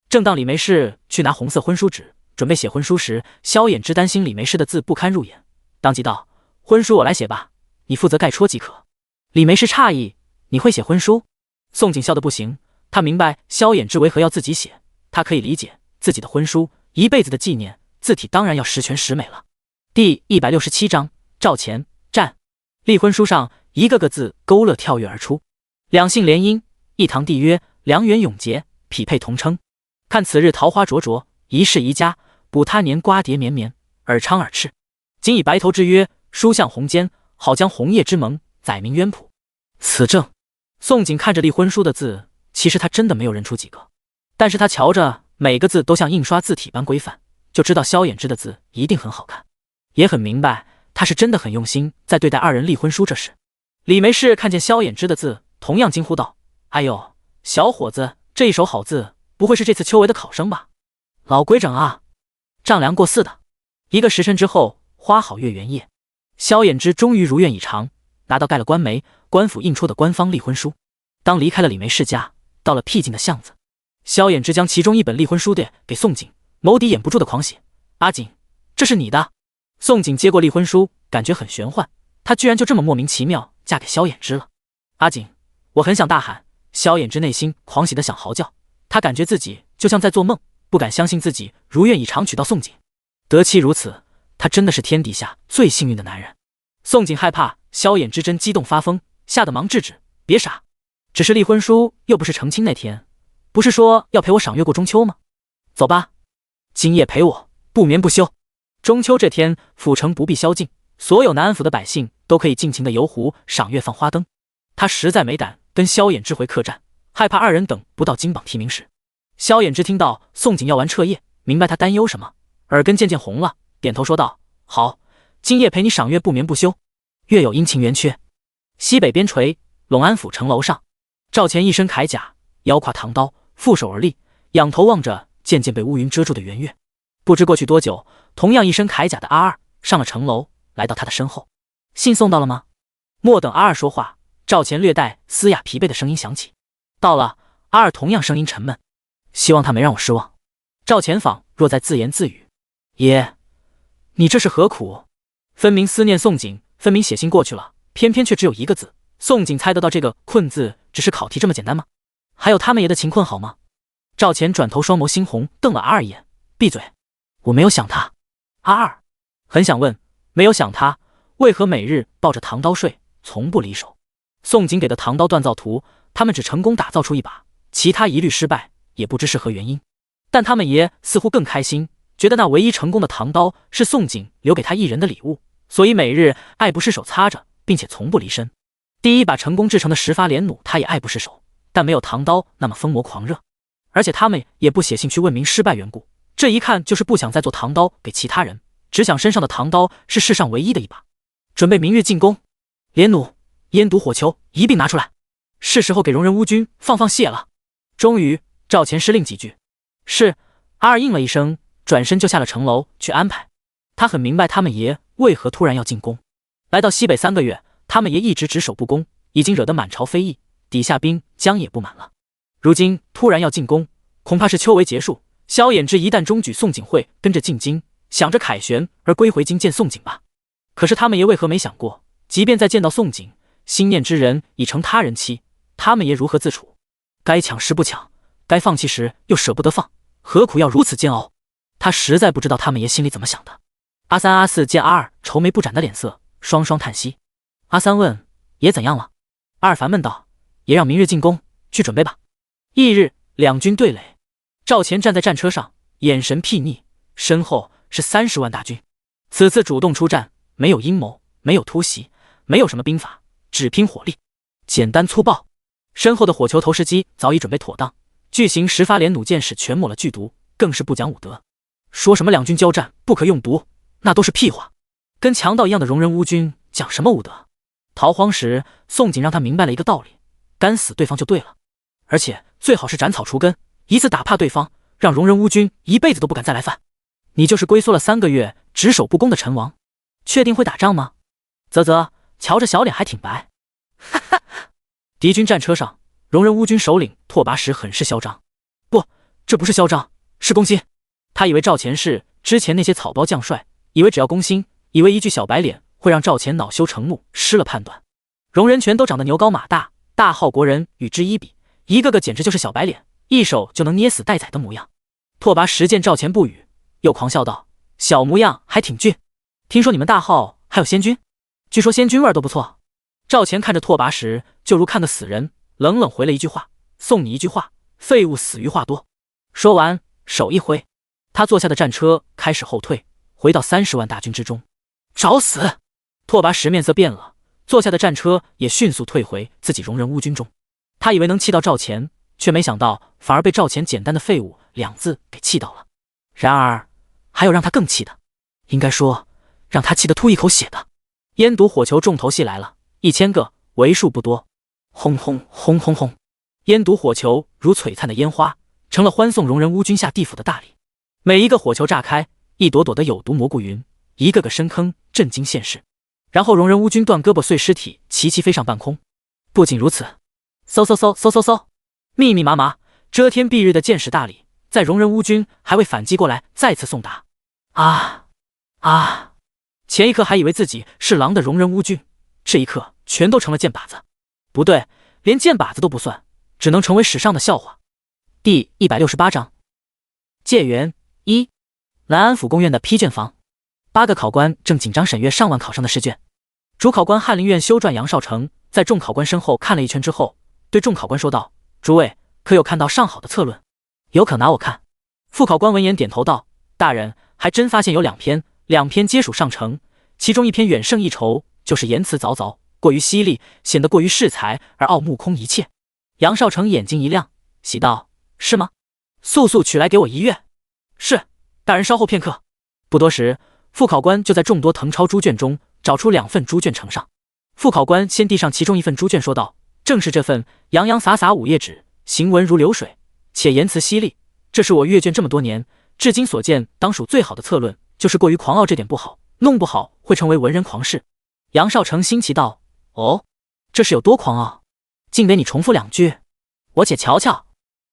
正当李梅氏去拿红色婚书纸，准备写婚书时，萧衍之担心李梅氏的字不堪入眼，当即道：“婚书我来写吧，你负责盖戳即可。”李梅氏诧异：“你会写婚书？”宋景笑得不行，他明白萧衍之为何要自己写，他可以理解自己的婚书，一辈子的纪念，字体当然要十全十美了。第167章赵钱战。立婚书上一个个字勾勒跳跃而出，两姓联姻，一堂缔约，良缘永结，匹配同称。看此日桃花灼灼，一世宜家，补他年瓜瓞绵绵，尔昌尔赤。今以白头之约，书向红笺，好将红叶之盟载明渊谱。此正。宋景看着立婚书的字，其实他真的没有认出几个，但是他瞧着每个字都像印刷字体般规范，就知道萧衍之的字一定很好看，也很明白他是真的很用心在对待二人立婚书这事。李梅氏看见萧衍之的字，同样惊呼道：“哎呦，小伙子，这一手好字，不会是这次秋闱的考生吧？老规整啊，丈量过4的。”1个时辰之后，花好月圆夜，萧衍之终于如愿以偿，拿到盖了官媒，官府印戳的官方立婚书。当离开了李梅氏家，到了僻静的巷子，萧衍之将其中一本立婚书递给宋景，眸底掩不住的狂喜：“阿景，这是你的！”宋景接过立婚书，感觉很玄幻，他居然就这么莫名其妙嫁给萧衍之了。阿景，我很想大喊。萧衍之内心狂喜的想嚎叫，他感觉自己就像在做梦，不敢相信自己如愿以偿娶到宋景。得妻如此，他真的是天底下最幸运的男人。宋景害怕萧衍之真激动发疯，吓得忙制止：“别傻，只是立婚书，又不是成亲那天，不是说要陪我赏月过中秋吗？走吧，今夜陪我不眠不休。”中秋这天，府城不必宵禁，所有南安府的百姓都可以尽情的游湖、赏月、放花灯。他实在没胆跟萧衍之回客栈，害怕二人等不到金榜题名时。萧衍之听到宋景要完彻夜，明白他担忧什么，耳根渐渐红了，点头说道：“好，今夜陪你赏月不眠不休。”月有阴晴圆缺。西北边陲，陇安府城楼上，赵钱一身铠甲，腰挎唐刀，负手而立，仰头望着渐渐被乌云遮住的圆月。不知过去多久，同样一身铠甲的阿二上了城楼，来到他的身后。“信送到了吗？”莫等阿二说话，赵钱略带嘶哑疲惫的声音响起：“到了。”阿二同样声音沉闷：“希望他没让我失望。”赵钱仿若在自言自语：“爷，你这是何苦？分明思念宋景，分明写信过去了，偏偏却只有1个字。宋景猜得到这个困字只是考题这么简单吗？还有他们爷的情困好吗？”赵钱转头，双眸猩红，瞪了阿二一眼：“闭嘴！我没有想他。”阿二很想问，没有想他，为何每日抱着唐刀睡，从不离手？宋景给的唐刀锻造图，他们只成功打造出1把，其他一律失败，也不知是何原因。但他们爷似乎更开心，觉得那唯一成功的唐刀是宋景留给他一人的礼物，所以每日爱不释手擦着，并且从不离身。第1把成功制成的10发连弩，他也爱不释手，但没有唐刀那么疯魔狂热。而且他们也不写信去问明失败缘故，这一看就是不想再做唐刀给其他人，只想身上的唐刀是世上唯一的1把。准备明月进宫，连弩、烟毒、火球一并拿出来，是时候给容人乌军放血了。终于，赵钱施令几句：“是。”阿二应了一声，转身就下了城楼去安排。他很明白他们爷为何突然要进宫。来到西北3个月，他们爷一直只守不攻，已经惹得满朝非议，底下兵将也不满了。如今突然要进宫，恐怕是秋闱结束，萧衍之一旦中举，宋景会跟着进京，想着凯旋而归回京见宋景吧。可是他们爷为何没想过，即便再见到宋景，心念之人已成他人妻，他们爷如何自处？该抢时不抢，该放弃时又舍不得放，何苦要如此煎熬？他实在不知道他们爷心里怎么想的。阿三、阿四见阿二愁眉不展的脸色，双双叹息。阿三问：“爷怎样了？”阿二烦闷道：“爷让明日进宫，去准备吧。”翌日，两军对垒，赵钱站在战车上，眼神睥睨，身后是30万大军。此次主动出战，没有阴谋，没有突袭，没有什么兵法，只拼火力，简单粗暴。身后的火球投石机早已准备妥当，巨型10发连弩箭矢全抹了剧毒，更是不讲武德。说什么两军交战不可用毒，那都是屁话。跟强盗一样的容人乌军讲什么武德？逃荒时，宋景让他明白了一个道理：干死对方就对了，而且最好是斩草除根，一次打怕对方，让容人乌军一辈子都不敢再来犯。你就是龟缩了3个月，只守不攻的陈王，确定会打仗吗？啧啧，瞧着小脸还挺白。哈哈！敌军战车上，戎人乌军首领拓跋实很是嚣张。不，这不是嚣张，是攻心。他以为赵钱是之前那些草包将帅，以为只要攻心，以为一具小白脸会让赵钱恼羞成怒，失了判断。戎人全都长得牛高马大，大号国人与之一比，一个个简直就是小白脸，一手就能捏死待宰的模样。拓跋实见赵钱不语，又狂笑道：“小模样还挺俊，听说你们大号还有仙君，据说仙君味儿都不错。”赵钱看着拓跋实，就如看个死人，冷冷回了一句话：“送你一句话，废物死于话多。”说完，手一挥，他坐下的战车开始后退，回到30万大军之中。找死！拓跋实面色变了，坐下的战车也迅速退回自己戎人乌军中。他以为能气到赵钱，却没想到反而被赵钱简单的废物2字给气到了。然而，还有让他更气的，应该说让他气得吐一口血的。烟毒火球重头戏来了，1000个，为数不多。轰轰轰轰轰！烟毒火球如璀璨的烟花，成了欢送戎人乌军下地府的大礼。每一个火球炸开，一朵朵的有毒蘑菇云，一个个深坑，震惊现世。然后戎人乌军断胳膊碎尸体齐齐飞上半空。不仅如此，嗖嗖嗖嗖嗖嗖，密密麻麻，遮天蔽日的箭矢大礼，在戎人乌军还未反击过来，再次送达。前一刻还以为自己是狼的戎人乌军，这一刻全都成了箭靶子。不对，连箭靶子都不算，只能成为史上的笑话。第168章戒元1。南安府公院的批卷房，8个考官正紧张审阅上万考生的试卷。主考官翰林院修撰杨少成在众考官身后看了一圈之后，对众考官说道：“诸位可有看到上好的策论？有可拿我看。”副考官闻言点头道：“大人，还真发现有2篇皆属上乘，其中1篇远胜一筹，就是言辞凿凿，过于犀利，显得过于恃才而傲目空一切。”杨少成眼睛一亮，喜道：“是吗？速速取来给我1阅。”“是，大人稍后片刻。”不多时，副考官就在众多誊抄猪卷中找出2份猪卷呈上。副考官先递上其中1份猪卷，说道：“正是这份洋洋洒洒5页纸，行文如流水，且言辞犀利，这是我阅卷这么多年至今所见当属最好的策论，就是过于狂傲这点不好，弄不好会成为文人狂士。”杨少成新奇道：“哦，这是有多狂傲？竟得你重复2句，我且瞧瞧。”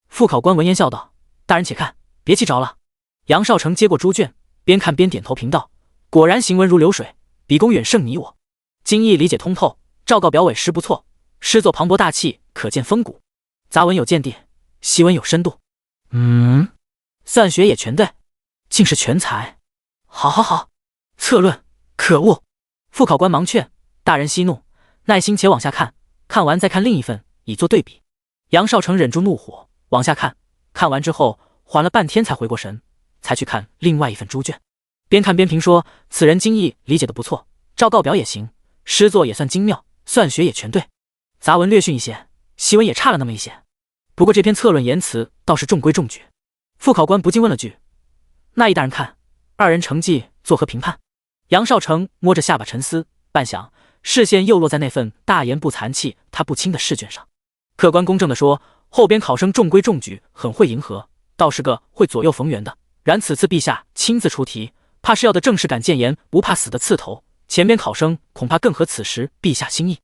副考官闻言笑道：“大人且看，别气着了。”杨少成接过猪卷，边看边点头评道：“果然行文如流水，笔功远胜你我，经义理解通透，昭告表尾实不错，诗作磅礴大气，可见风骨，杂文有见地，习文有深度，算学也全对，竟是全才。好，策论可恶。”副考官忙劝：“大人息怒，耐心且往下看，看完再看另一份，以作对比。”杨少成忍住怒火，往下看，看完之后缓了半天才回过神，才去看另外1份猪卷，边看边评说：“此人经义理解的不错，昭告表也行，诗作也算精妙，算学也全对，杂文略逊一些，习文也差了那么一些。不过这篇策论言辞倒是中规中矩。”副考官不禁问了句：“那依大人看，2人成绩作何评判？”杨少成摸着下巴沉思，半晌，视线又落在那份大言不惭弃他不亲的试卷上。客观公正地说，后边考生中规中矩，很会迎合，倒是个会左右逢源的。然此次陛下亲自出题，怕是要的正是敢谏言不怕死的刺头，前边考生恐怕更合此时陛下心意。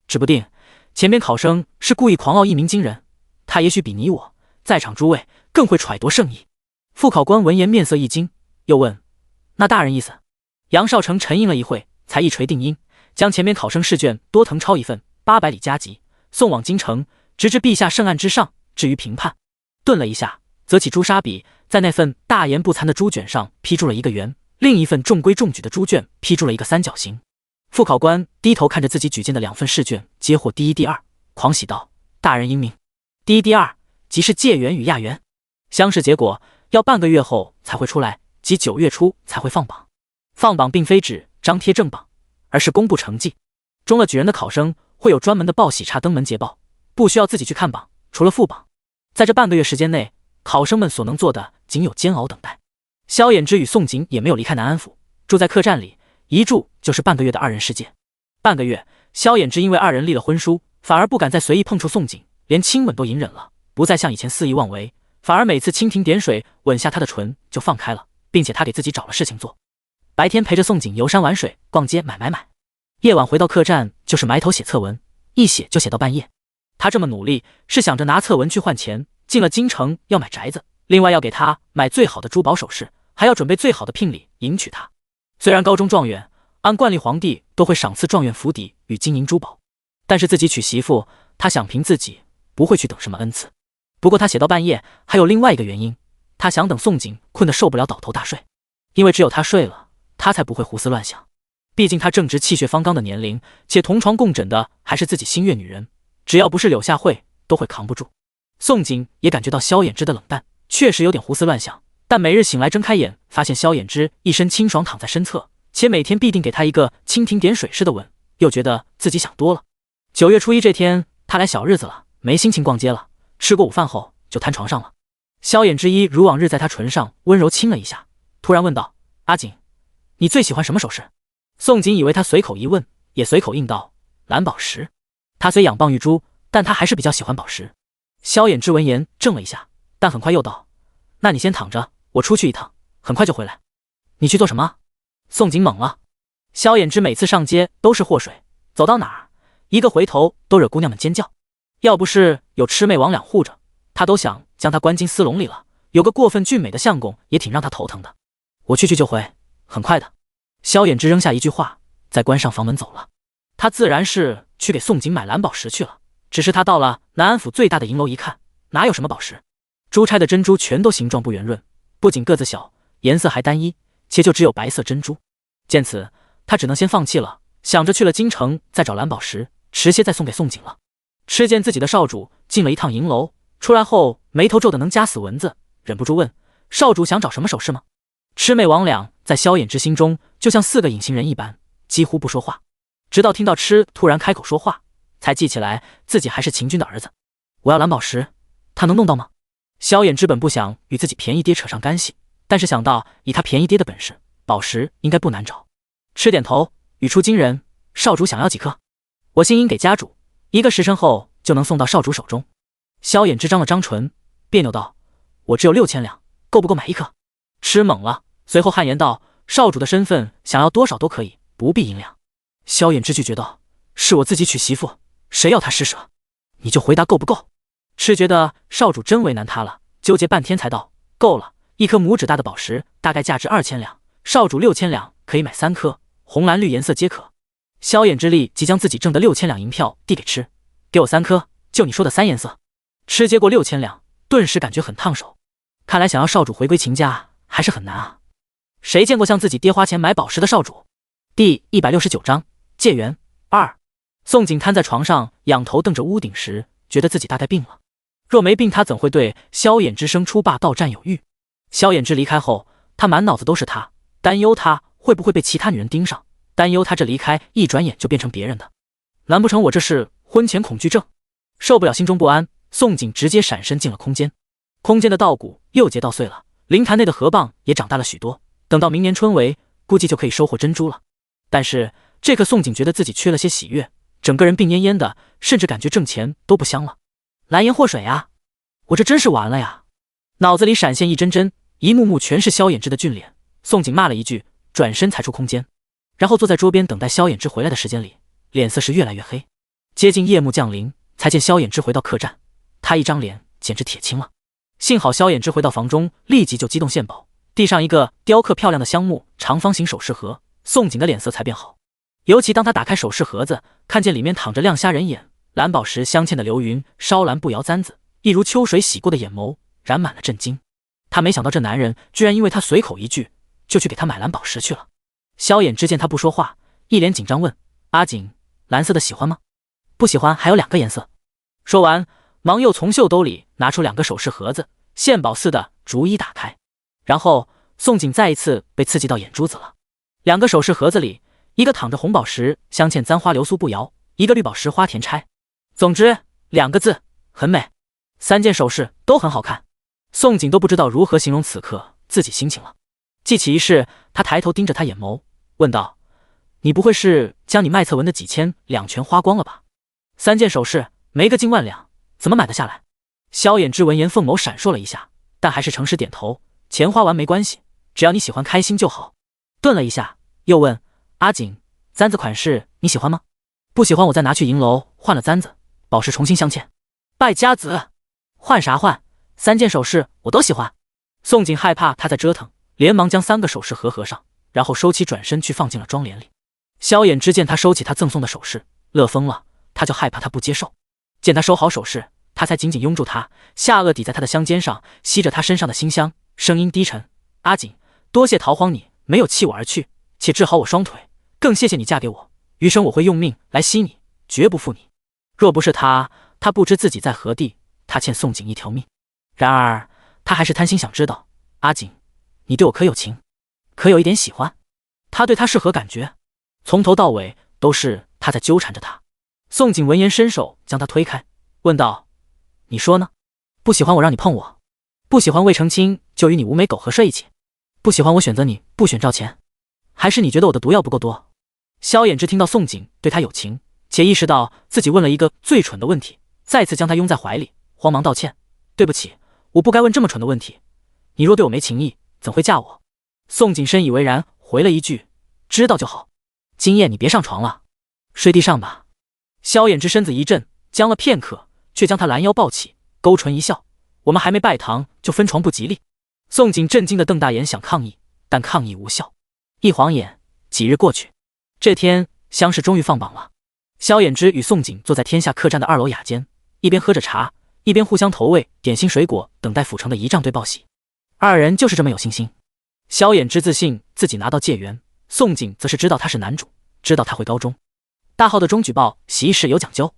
指不定前边考生是故意狂傲一鸣惊人，他也许比你我在场诸位更会揣度圣意。副考官闻言面色一惊，又问：“那大人意思？”杨少成沉吟了一会，才一锤定音，将前边考生试卷多誊抄1份，800里加急，送往京城，直至陛下圣案之上。至于评判，顿了一下，则起朱砂笔，在那份大言不惭的猪卷上批注了一个圆，另一份中规中矩的猪卷批注了一个三角形。副考官低头看着自己举荐的2份试卷，皆获第1、第2，狂喜道：“大人英明！第1、第2即是解元与亚元，乡试结果要半个月后才会出来，即9月初才会放榜。放榜并非指张贴正榜，而是公布成绩。中了举人的考生会有专门的报喜差登门捷报，不需要自己去看榜，除了复榜。在这半个月时间内，考生们所能做的仅有煎熬等待。萧衍之与宋璟也没有离开南安府，住在客栈里，一住就是半个月的2人世界。半个月，萧衍之因为2人立了婚书，反而不敢再随意碰触宋璟，连亲吻都隐忍了，不再像以前肆意妄为，反而每次蜻蜓点水吻下她的唇就放开了，并且他给自己找了事情做。白天陪着宋璟游山玩水、逛街买，夜晚回到客栈就是埋头写策文，一写就写到半夜。他这么努力，是想着拿策文去换钱，进了京城要买宅子，另外要给他买最好的珠宝首饰，还要准备最好的聘礼迎娶他。虽然高中状元按惯例皇帝都会赏赐状元府邸与金银珠宝，但是自己娶媳妇，他想凭自己不会去等什么恩赐。不过他写到半夜还有另外一个原因，他想等宋锦困得受不了倒头大睡，因为只有他睡了，他才不会胡思乱想。毕竟他正值气血方刚的年龄，且同床共枕的还是自己心悦女人，只要不是柳下惠都会扛不住。宋锦也感觉到萧衍之的冷淡，确实有点胡思乱想，但每日醒来睁开眼，发现萧衍之一身清爽躺在身侧，且每天必定给他一个蜻蜓点水似的吻，又觉得自己想多了。9月初1这天，他来小日子了，没心情逛街了，吃过午饭后就瘫床上了。萧衍之一如往日在他唇上温柔亲了一下，突然问道：“阿锦，你最喜欢什么首饰？”宋锦以为他随口一问，也随口应道：“蓝宝石。”他虽仰傍玉珠，但他还是比较喜欢宝石。萧衍之闻言怔了一下，但很快又道：“那你先躺着，我出去一趟，很快就回来。”“你去做什么？”宋锦懵了。萧衍之每次上街都是祸水，走到哪儿一个回头都惹姑娘们尖叫，要不是有魑魅魍魉护着，他都想将他关进丝笼里了。有个过分俊美的相公也挺让他头疼的。“我去就回，很快的。”萧衍之扔下一句话，再关上房门走了。他自然是去给宋锦买蓝宝石去了，只是他到了南安府最大的银楼一看，哪有什么宝石，珠钗的珍珠全都形状不圆润，不仅个子小，颜色还单一，且就只有白色珍珠。见此，他只能先放弃了，想着去了京城再找蓝宝石，迟些再送给宋锦了。吃见自己的少主进了一趟银楼，出来后眉头皱得能夹死蚊子，忍不住问：“少主想找什么首饰吗？”魑魅魍魉在萧衍之心中就像4个隐形人一般，几乎不说话。直到听到魑突然开口说话，才记起来自己还是秦军的儿子。“我要蓝宝石，他能弄到吗？”萧衍之本不想与自己便宜爹扯上干系，但是想到以他便宜爹的本事，宝石应该不难找。魑点头，语出惊人：“少主想要几颗？我信应给家主，1个时辰后就能送到少主手中。”萧衍之张了张唇，别扭道：“我只有6000两，够不够买1颗？”魑懵了，随后汗颜道：“少主的身份，想要多少都可以，不必银两。”萧衍之拒绝道：“是我自己娶媳妇，谁要他施舍？你就回答够不够。”魑觉得少主真为难他了，纠结半天才道：“够了，1颗拇指大的宝石，大概价值2000两，少主6000两可以买3颗，红蓝绿颜色皆可。”萧衍之立即将自己挣的6000两银票递给魑：“给我3颗，就你说的3颜色。”魑接过6000两，顿时感觉很烫手，看来想要少主回归秦家还是很难啊。谁见过像自己爹花钱买宝石的少主？第169章借缘2。宋锦瘫在床上，仰头瞪着屋顶时，觉得自己大概病了。若没病，他怎会对萧衍之生出霸道占有欲？萧衍之离开后，他满脑子都是他，担忧他会不会被其他女人盯上，担忧他这离开一转眼就变成别人的。难不成我这是婚前恐惧症？受不了心中不安，宋锦直接闪身进了空间。空间的稻谷又结稻穗了，灵坛内的河蚌也长大了许多，等到明年春闱，估计就可以收获珍珠了。但是这刻宋锦觉得自己缺了些喜悦，整个人病恹恹的，甚至感觉挣钱都不香了。蓝颜祸水啊，我这真是完了呀！脑子里闪现一帧帧一幕幕全是萧衍之的俊脸，宋锦骂了一句，转身才出空间，然后坐在桌边等待萧衍之回来的时间里，脸色是越来越黑。接近夜幕降临，才见萧衍之回到客栈，他一张脸简直铁青了。幸好萧衍之回到房中，立即就激动献宝，递上一个雕刻漂亮的香木长方形首饰盒，宋锦的脸色才变好。尤其当他打开首饰盒子，看见里面躺着亮瞎人眼、蓝宝石镶嵌的流云烧蓝步摇簪子，一如秋水洗过的眼眸染满了震惊。他没想到这男人居然因为他随口一句就去给他买蓝宝石去了。萧衍之见他不说话，一脸紧张问：“阿锦，蓝色的喜欢吗？不喜欢还有2个颜色。”说完忙又从袖兜里拿出2个首饰盒子，献宝似的逐一打开。然后宋锦再一次被刺激到眼珠子了。2个首饰盒子里，一个躺着红宝石镶嵌簪花流苏步摇，一个绿宝石花田钗。总之2个字，很美。3件首饰都很好看，宋锦都不知道如何形容此刻自己心情了。记起一事，他抬头盯着他眼眸，问道：“你不会是将你卖策文的几千两全花光了吧？3件首饰没个近万两，怎么买得下来？”萧衍之闻言凤眸闪烁了一下，但还是诚实点头：“钱花完没关系，只要你喜欢开心就好。”顿了一下，又问：“阿锦，簪子款式你喜欢吗？”不喜欢我再拿去银楼换了簪子，宝石重新镶嵌。败家子，换啥换？3件首饰我都喜欢。宋景害怕他在折腾，连忙将3个首饰合上，然后收起转身去放进了妆帘里。萧衍之见他收起他赠送的首饰，乐疯了，他就害怕他不接受。见他收好首饰，他才紧紧拥住他，下颚抵在他的香肩上，吸着他身上的馨香，声音低沉：阿锦，多谢逃荒你没有弃我而去，且治好我双腿，更谢谢你嫁给我，余生我会用命来惜你，绝不负你。若不是他不知自己在何地，他欠宋景一条命。然而他还是贪心想知道，阿锦，你对我可有情，可有一点喜欢？他对他是何感觉？从头到尾都是他在纠缠着他。宋景闻言伸手将他推开，问道：你说呢？不喜欢我让你碰我？不喜欢未成亲就与你无眉狗合睡一起？不喜欢我选择你不选赵钱？还是你觉得我的毒药不够多？萧衍之听到宋景对他有情，且意识到自己问了一个最蠢的问题，再次将他拥在怀里，慌忙道歉：对不起，我不该问这么蠢的问题。你若对我没情意，怎会嫁我？宋景深以为然，回了一句：知道就好。今夜你别上床了，睡地上吧。萧衍之身子一震，僵了片刻，却将他拦腰抱起，勾唇一笑：我们还没拜堂就分床不吉利。宋景震惊地瞪大眼想抗议，但抗议无效。一晃眼，几日过去，这天乡试终于放榜了。萧衍之与宋景坐在天下客栈的2楼雅间，一边喝着茶，一边互相投喂点心水果，等待府城的仪仗队报喜。2人就是这么有信心。萧衍之自信自己拿到解元，宋景则是知道他是男主，知道他会高中。大号的中举报喜仪式有讲究，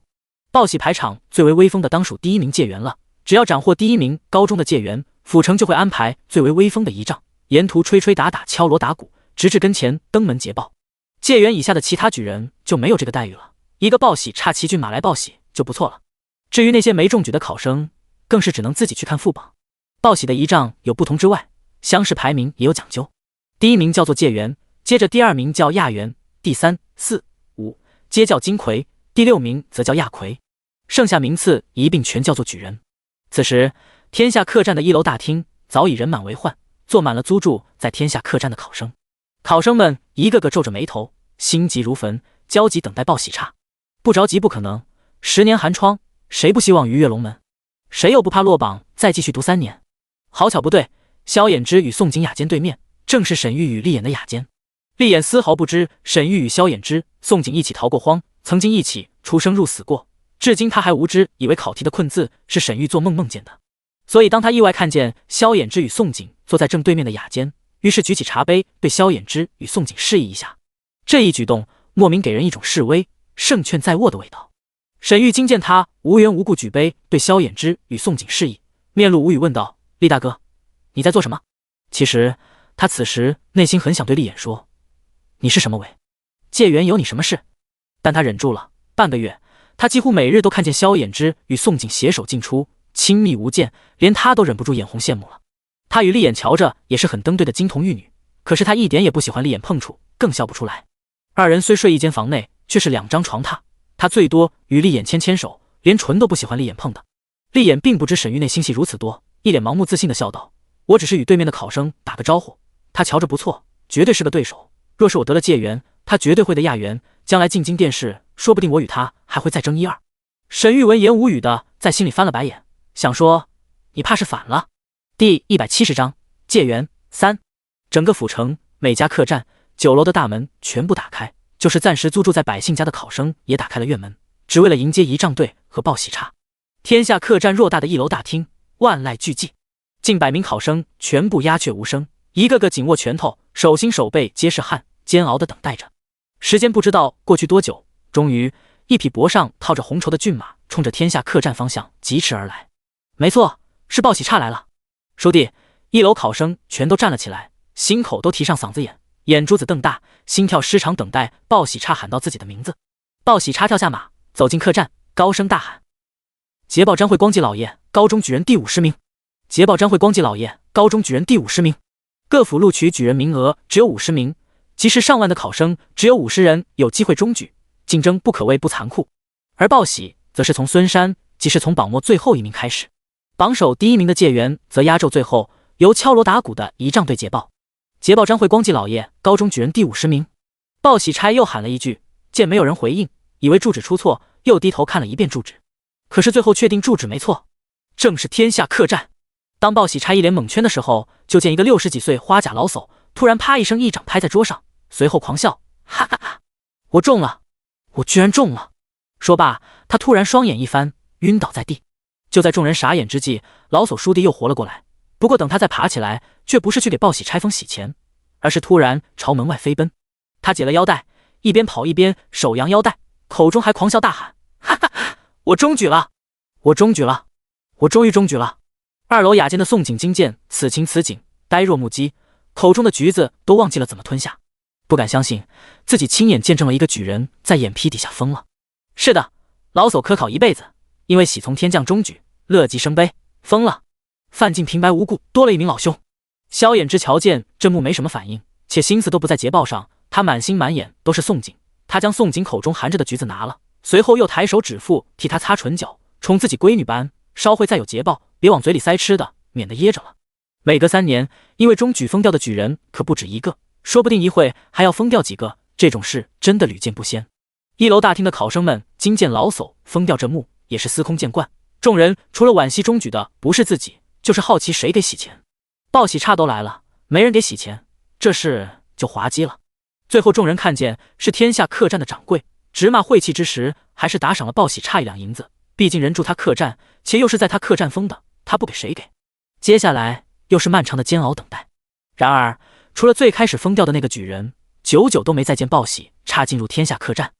报喜排场最为威风的当属第1名解元了，只要斩获第1名高中的解元，府城就会安排最为威风的仪仗，沿途吹吹打打，敲锣打鼓，直至跟前登门捷报。解元以下的其他举人就没有这个待遇了，一个报喜差骑骏马来报喜就不错了。至于那些没中举的考生，更是只能自己去看副榜。报喜的仪仗有不同之外，乡试排名也有讲究。第1名叫做解元，接着第2名叫亚元，第3、4、5皆叫金魁，第6名则叫亚魁，剩下名次一并全叫做举人。此时天下客栈的1楼大厅早已人满为患，坐满了租住在天下客栈的考生。考生们一个个皱着眉头，心急如焚，焦急等待报喜差。不着急不可能，10年寒窗，谁不希望鱼跃龙门？谁又不怕落榜再继续读3年？好巧不对，萧衍之与宋景雅间对面，正是沈玉与厉眼的雅间。厉眼丝毫不知沈玉与萧衍之、宋景一起逃过荒，曾经一起出生入死过，至今他还无知，以为考题的困字是沈玉做梦见的。所以当他意外看见萧衍之与宋景坐在正对面的雅间，于是举起茶杯对萧衍之与宋景示意一下。这一举动莫名给人一种示威、胜券在握的味道。沈玉惊见他无缘无故举杯对萧衍之与宋景示意，面露无语问道：厉大哥，你在做什么？其实他此时内心很想对厉眼说：你是什么鬼？解元有你什么事？但他忍住了。半个月，他几乎每日都看见萧衍之与宋景携手进出，亲密无间，连他都忍不住眼红羡慕了。他与厉眼瞧着也是很登对的金童玉女，可是他一点也不喜欢厉眼碰触，更笑不出来。2人虽睡一间房内，却是2张床榻，他最多与厉眼牵手，连唇都不喜欢厉眼碰的。厉眼并不知沈玉内心戏如此多，一脸盲目自信的笑道：我只是与对面的考生打个招呼，他瞧着不错，绝对是个对手。若是我得了解元，他绝对会的亚元，将来进京殿试，说不定我与他还会再争1、2。沈玉闻言无语的在心里翻了白眼，想说：你怕是反了。第170章解元3。整个府城每家客栈、酒楼的大门全部打开，就是暂时租住在百姓家的考生也打开了院门，只为了迎接仪仗队和报喜差。天下客栈偌大的1楼大厅，万籁俱寂，近100名考生全部鸦雀无声，一个个紧握拳头，手心手背皆是汗，煎熬地等待着。时间不知道过去多久，终于一匹脖上套着红绸的骏马冲着天下客栈方向疾驰而来。没错，是报喜差来了。叔弟，1楼考生全都站了起来，心口都提上嗓子眼，眼珠子瞪大，心跳失常，等待报喜差喊到自己的名字。报喜差跳下马，走进客栈，高声大喊：捷报张会光纪老爷，高中举人第50名！捷报张会光纪老爷，高中举人第50名！各府录取举人名额只有50名，即是上万的考生，只有50人有机会中举，竞争不可谓不残酷。而报喜则是从孙山，即是从榜末最后1名开始。榜首第1名的解元则压轴最后，由敲锣打鼓的仪仗队捷报：捷报张会光纪老爷，高中举人第50名！报喜差又喊了一句，见没有人回应，以为住址出错，又低头看了一遍住址，可是最后确定住址没错，正是天下客栈。当报喜差一脸懵圈的时候，就见一个60几岁花甲老叟突然啪一声一掌拍在桌上，随后狂笑，哈哈哈！我中了，我居然中了！说罢，他突然双眼一翻，晕倒在地。就在众人傻眼之际，老叟叔弟又活了过来。不过等他再爬起来，却不是去给报喜拆封洗钱，而是突然朝门外飞奔。他解了腰带，一边跑一边手扬腰带，口中还狂笑大喊：哈哈，我中举了！我中举了！我终于中举了！2楼雅间的宋景惊见此情此景，呆若木鸡，口中的橘子都忘记了怎么吞下，不敢相信自己亲眼见证了一个举人在眼皮底下疯了。是的，老叟科考一辈子，因为喜从天降中举，乐极生悲，疯了。范进平白无故多了一名老兄。萧衍之瞧见这幕没什么反应，且心思都不在捷报上，他满心满眼都是宋景。他将宋景口中含着的橘子拿了，随后又抬手指腹替他擦唇角，宠自己闺女般，稍会再有捷报，别往嘴里塞吃的，免得噎着了。每隔3年，因为中举疯掉的举人可不止一个，说不定一会还要疯掉几个，这种事真的屡见不鲜。1楼大厅的考生们惊见老叟疯掉这幕，也是司空见惯。众人除了惋惜中举的不是自己，就是好奇谁给洗钱。报喜差都来了，没人给洗钱，这事就滑稽了。最后众人看见是天下客栈的掌柜，直骂晦气之时，还是打赏了报喜差1两银子，毕竟人住他客栈，且又是在他客栈疯的，他不给谁给？接下来又是漫长的煎熬等待。然而除了最开始疯掉的那个举人，久久都没再见报喜差进入天下客栈。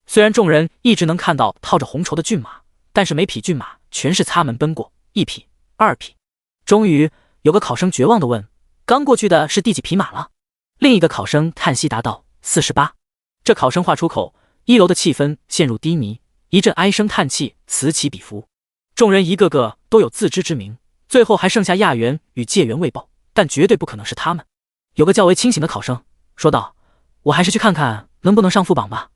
虽然众人一直能看到套着红绸的骏马，但是每匹骏马全是擦门奔过，1匹2匹。终于有个考生绝望地问：刚过去的是第几匹马了？另一个考生叹息答道：48。这考生话出口，1楼的气氛陷入低迷，一阵唉声叹气此起彼伏。众人一个个都有自知之明，最后还剩下亚元与介元未报，但绝对不可能是他们。有个较为清醒的考生说道：我还是去看看能不能上副榜吧，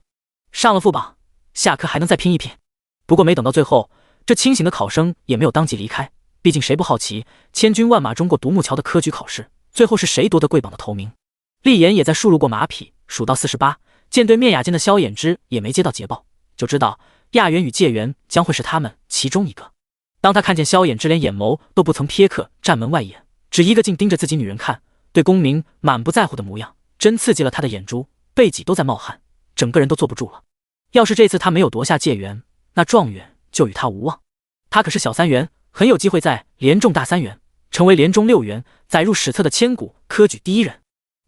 上了副榜，下课还能再拼一拼。不过没等到最后，这清醒的考生也没有当即离开，毕竟谁不好奇千军万马中过独木桥的科举考试，最后是谁夺得贵榜的头名。厉言也在数路过马匹，数到48，见对面雅间的萧衍之也没接到捷报，就知道亚元与介元将会是他们其中一个。当他看见萧衍之连眼眸都不曾瞥客站门外眼，只一个劲盯着自己女人看，对功名满不在乎的模样，真刺激了他的眼珠，背脊都在冒汗，整个人都坐不住了。要是这次他没有夺下介元，那状元就与他无望。他可是小3元，很有机会在连中大3元，成为连中6元，载入史册的千古科举第1人。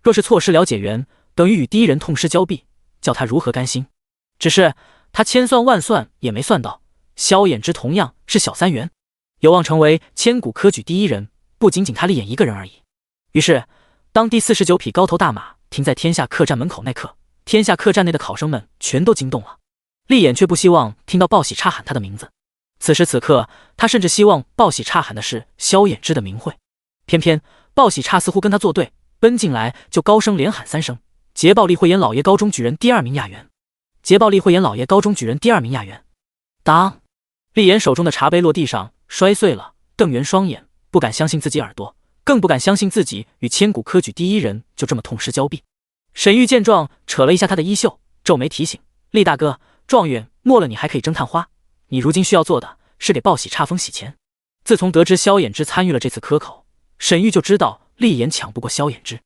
若是错失了解元，等于与第1人痛失交臂，叫他如何甘心？只是他千算万算也没算到，萧衍之同样是小3元，有望成为千古科举第1人，不仅仅他厉眼一个人而已。于是当第49匹高头大马停在天下客栈门口那刻，天下客栈内的考生们全都惊动了。厉眼却不希望听到报喜差喊他的名字，此时此刻他甚至希望报喜差喊的是萧衍之的名讳。偏偏报喜差似乎跟他作对，奔进来就高声连喊3声：捷报厉慧眼老爷高中举人第2名亚元，捷报厉慧眼老爷高中举人第2名亚元。当厉眼手中的茶杯落地上摔碎了，瞪圆双眼，不敢相信自己耳朵，更不敢相信自己与千古科举第1人就这么痛失交臂。沈玉见状扯了一下他的衣袖，皱眉提醒：厉大哥，状元没了你还可以争探花，你如今需要做的是给报喜差封洗钱。自从得知萧衍之参与了这次科考，沈玉就知道厉眼抢不过萧衍之，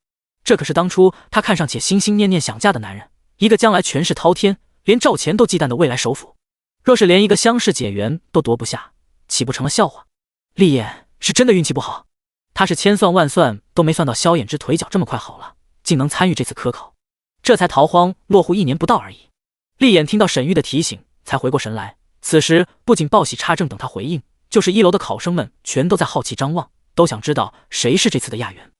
这可是当初他看上且心心念念想嫁的男人，一个将来权势滔天，连赵钱都忌惮的未来首辅。若是连一个乡试解元都夺不下，岂不成了笑话？厉眼是真的运气不好，他是千算万算都没算到萧衍之腿脚这么快好了，竟能参与这次科考，这才逃荒落户1年不到而已。厉眼听到沈玉的提醒才回过神来，此时不仅报喜差正等他回应，就是1楼的考生们全都在好奇张望，都想知道谁是这次的亚元。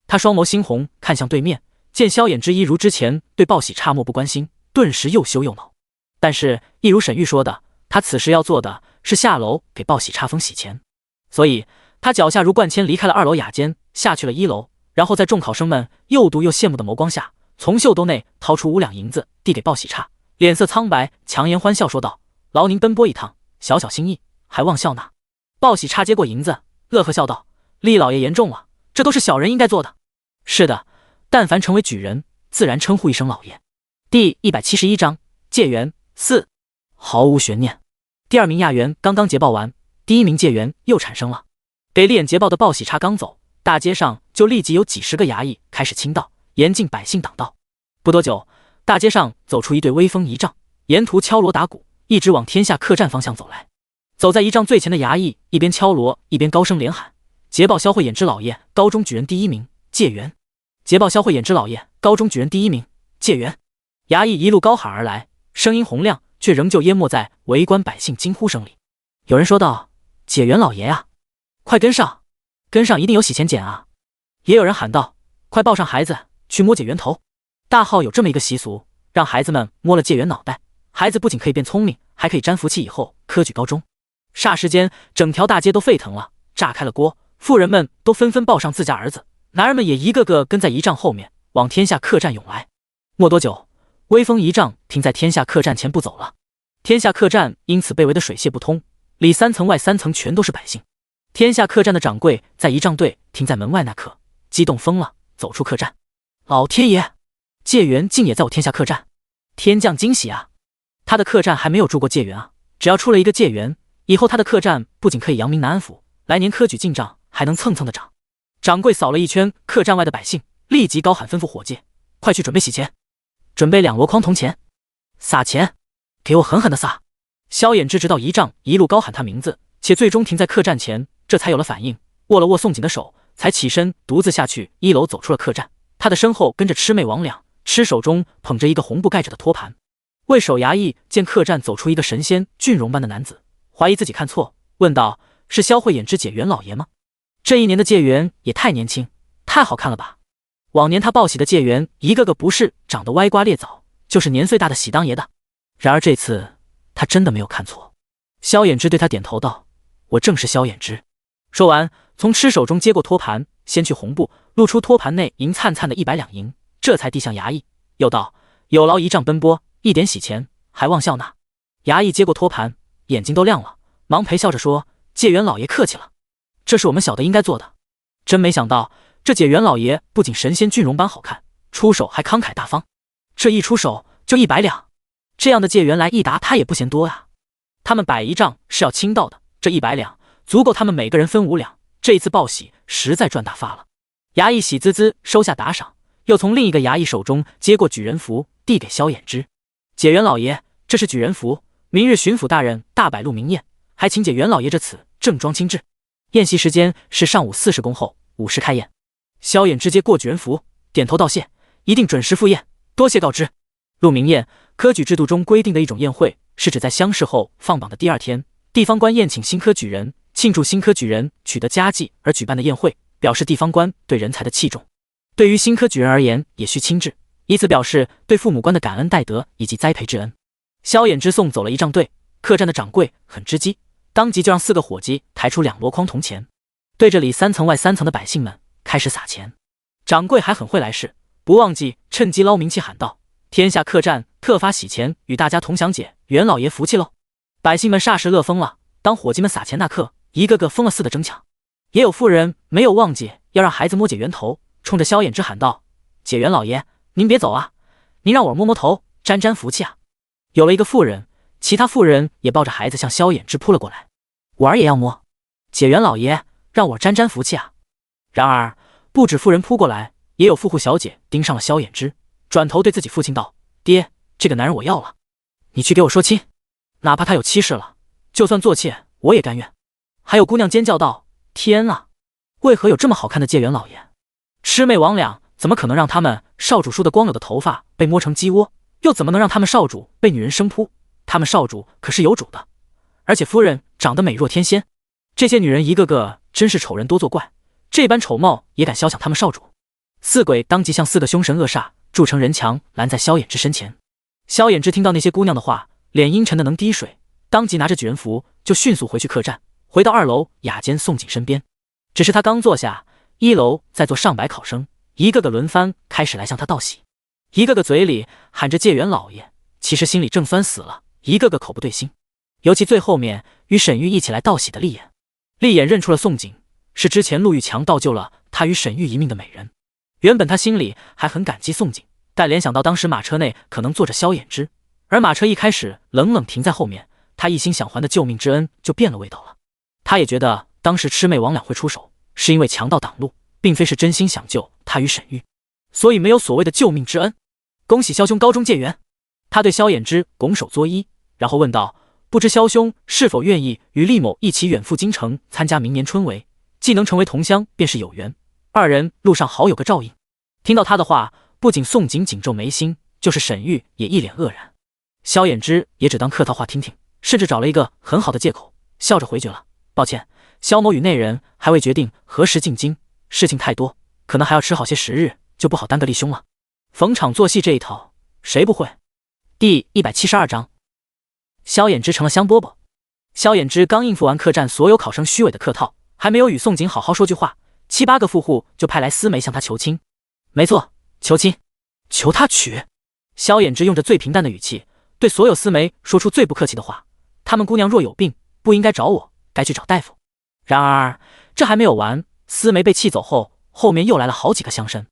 他双眸猩红，看向对面，见萧衍之一如之前对报喜差漠不关心，顿时又羞又恼。但是一如沈玉说的，他此时要做的是下楼给报喜差封洗钱，所以他脚下如灌铅离开了2楼雅间，下去了1楼，然后在众考生们又妒又羡慕的眸光下，从袖兜内掏出5两银子递给报喜差，脸色苍白，强颜欢笑说道：劳您奔波一趟，小小心意还望笑纳。报喜差接过银子，乐呵笑道：厉老爷言重了，这都是小人应该做的。是的，但凡成为举人，自然称呼一声老爷。第171章介元4。毫无悬念。第2名亚元刚刚捷报完，第1名界员又产生了。给立眼捷报的报喜差刚走，大街上就立即有几十个衙役开始倾倒，严禁百姓挡道。不多久，大街上走出一队威风仪仗，沿途敲锣打鼓，一直往天下客栈方向走来。走在仪仗最前的衙役一边敲锣一边高声连喊：捷报萧慧眼之老爷，高中举人第1名，界员！捷报萧慧眼之老爷，高中举人第1名，界员！衙役一路高喊而来，声音洪亮，却仍旧淹没在围观百姓惊呼声里。有人说道：解元老爷啊，快跟上，跟上一定有洗钱捡啊！也有人喊道：快抱上孩子去摸解元头。大号有这么一个习俗，让孩子们摸了界元脑袋，孩子不仅可以变聪明，还可以沾福气，以后科举高中。霎时间，整条大街都沸腾了，炸开了锅，妇人们都纷纷抱上自家儿子，男人们也一个个跟在仪仗后面往天下客栈涌来。没多久，威风仪仗停在天下客栈前不走了，天下客栈因此被围得水泄不通，里3层外3层全都是百姓。天下客栈的掌柜在仪仗队停在门外那刻，激动疯了，走出客栈。老天爷，界元竟也在我天下客栈，天降惊喜啊！他的客栈还没有住过界元啊，只要出了一个界元，以后他的客栈不仅可以扬名南安府，来年科举进账还能蹭蹭的涨。掌柜扫了一圈客栈外的百姓，立即高喊吩咐伙计：快去准备洗钱，准备2箩筐铜钱，撒钱，给我狠狠的撒！萧衍之直到仪仗一路高喊他名字，且最终停在客栈前，这才有了反应，握了握宋景的手，才起身独自下去1楼走出了客栈。他的身后跟着魑魅魍魉，魑手中捧着一个红布盖着的托盘。为首衙役见客栈走出一个神仙俊容般的男子，怀疑自己看错，问道：是萧慧眼之解元老爷吗？这一年的界元也太年轻，太好看了吧！往年他报喜的界元一个个不是长得歪瓜裂枣，就是年岁大的喜当爷的。然而这次他真的没有看错。萧衍之对他点头道：我正是萧衍之。说完，从魑手中接过托盘，掀去红布，露出托盘内银灿灿的100两银，这才递向衙役，又道：有劳仪仗奔波，一点喜钱，还望笑纳。衙役接过托盘，眼睛都亮了，忙陪笑着说：界元老爷客气了，这是我们小的应该做的。真没想到，这解元老爷不仅神仙俊容般好看，出手还慷慨大方，这一出手就100两，这样的界元来一沓他也不嫌多啊。他们摆仪仗是要倾倒的，这100两足够他们每个人分5两，这一次报喜实在赚大发了。衙役喜滋滋收下打赏，又从另一个衙役手中接过举人符，递给萧衍之：解元老爷，这是举人符，明日巡抚大人大摆路明宴，还请解元老爷这此正装亲至。宴席时间是上午40恭后5时开宴。萧衍之接过举人符，点头道谢，一定准时赴宴，多谢告知。路明宴，科举制度中规定的一种宴会，是指在乡试后放榜的第2天，地方官宴请新科举人，庆祝新科举人取得佳绩而举办的宴会，表示地方官对人才的器重。对于新科举人而言，也需亲至，以此表示对父母官的感恩戴德以及栽培之恩。萧衍之送走了仪仗队，客栈的掌柜很知机，当即就让4个伙计抬出2箩筐铜钱，对着里3层外3层的百姓们开始撒钱。掌柜还很会来事，不忘记趁机捞名气，喊道：天下客栈特发喜钱，与大家同享解元老爷福气喽！百姓们霎时乐疯了，当伙计们撒钱那刻，一个个疯了似的争抢。也有妇人没有忘记要让孩子摸解元头，冲着萧衍之喊道：解元老爷，您别走啊，您让我摸摸头，沾沾福气啊！有了一个妇人，其他妇人也抱着孩子向萧衍之扑了过来，我儿也要摸，解元老爷，让我沾沾福气啊！然而不止妇人扑过来，也有富户小姐盯上了萧衍之，转头对自己父亲道：爹，这个男人我要了，你去给我说亲，哪怕他有妻室了，就算做妾我也甘愿。还有姑娘尖叫道：天啊，为何有这么好看的界元老爷？魑魅魍魉怎么可能让他们少主梳的光有的头发被摸成鸡窝，又怎么能让他们少主被女人生扑？他们少主可是有主的，而且夫人长得美若天仙，这些女人一个个真是丑人多作怪，这般丑貌也敢肖想他们少主。4鬼当即向4个凶神恶煞筑成人墙，拦在萧衍之身前。萧衍之听到那些姑娘的话，脸阴沉的能滴水，当即拿着举人符就迅速回去客栈，回到2楼雅监宋景身边。只是他刚坐下，1楼在座上百考生一个个轮番开始来向他道喜，一个个嘴里喊着界元老爷，其实心里正酸死了，一个个口不对心。尤其最后面与沈玉一起来道喜的丽眼，丽眼认出了宋景，是之前陆玉强盗救了他与沈玉一命的美人。原本他心里还很感激宋景，但联想到当时马车内可能坐着萧衍之，而马车一开始冷冷停在后面，他一心想还的救命之恩就变了味道了。他也觉得当时魑魅魍魉会出手，是因为强盗挡路，并非是真心想救他与沈玉，所以没有所谓的救命之恩。恭喜萧兄高中见元。他对萧衍之拱手作揖，然后问道：不知萧兄是否愿意与厉某一起远赴京城参加明年春闱，既能成为同乡，便是有缘。二人路上好有个照应。听到他的话，不仅宋景紧皱眉心，就是沈玉也一脸愕然。萧衍之也只当客套话听听，甚至找了一个很好的借口，笑着回绝了：抱歉，萧某与内人还未决定何时进京，事情太多，可能还要迟好些时日，就不好耽搁厉兄了。逢场作戏这一套，谁不会？第172章，萧衍之成了香饽饽。萧衍之刚应付完客栈所有考生虚伪的客套，还没有与宋景好好说句话，7、8个富户就派来司媒向他求亲。没错，求亲，求他娶。萧衍之用着最平淡的语气，对所有司媒说出最不客气的话：他们姑娘若有病，不应该找我，该去找大夫。然而这还没有完，司媒被气走后，后面又来了好几个乡绅。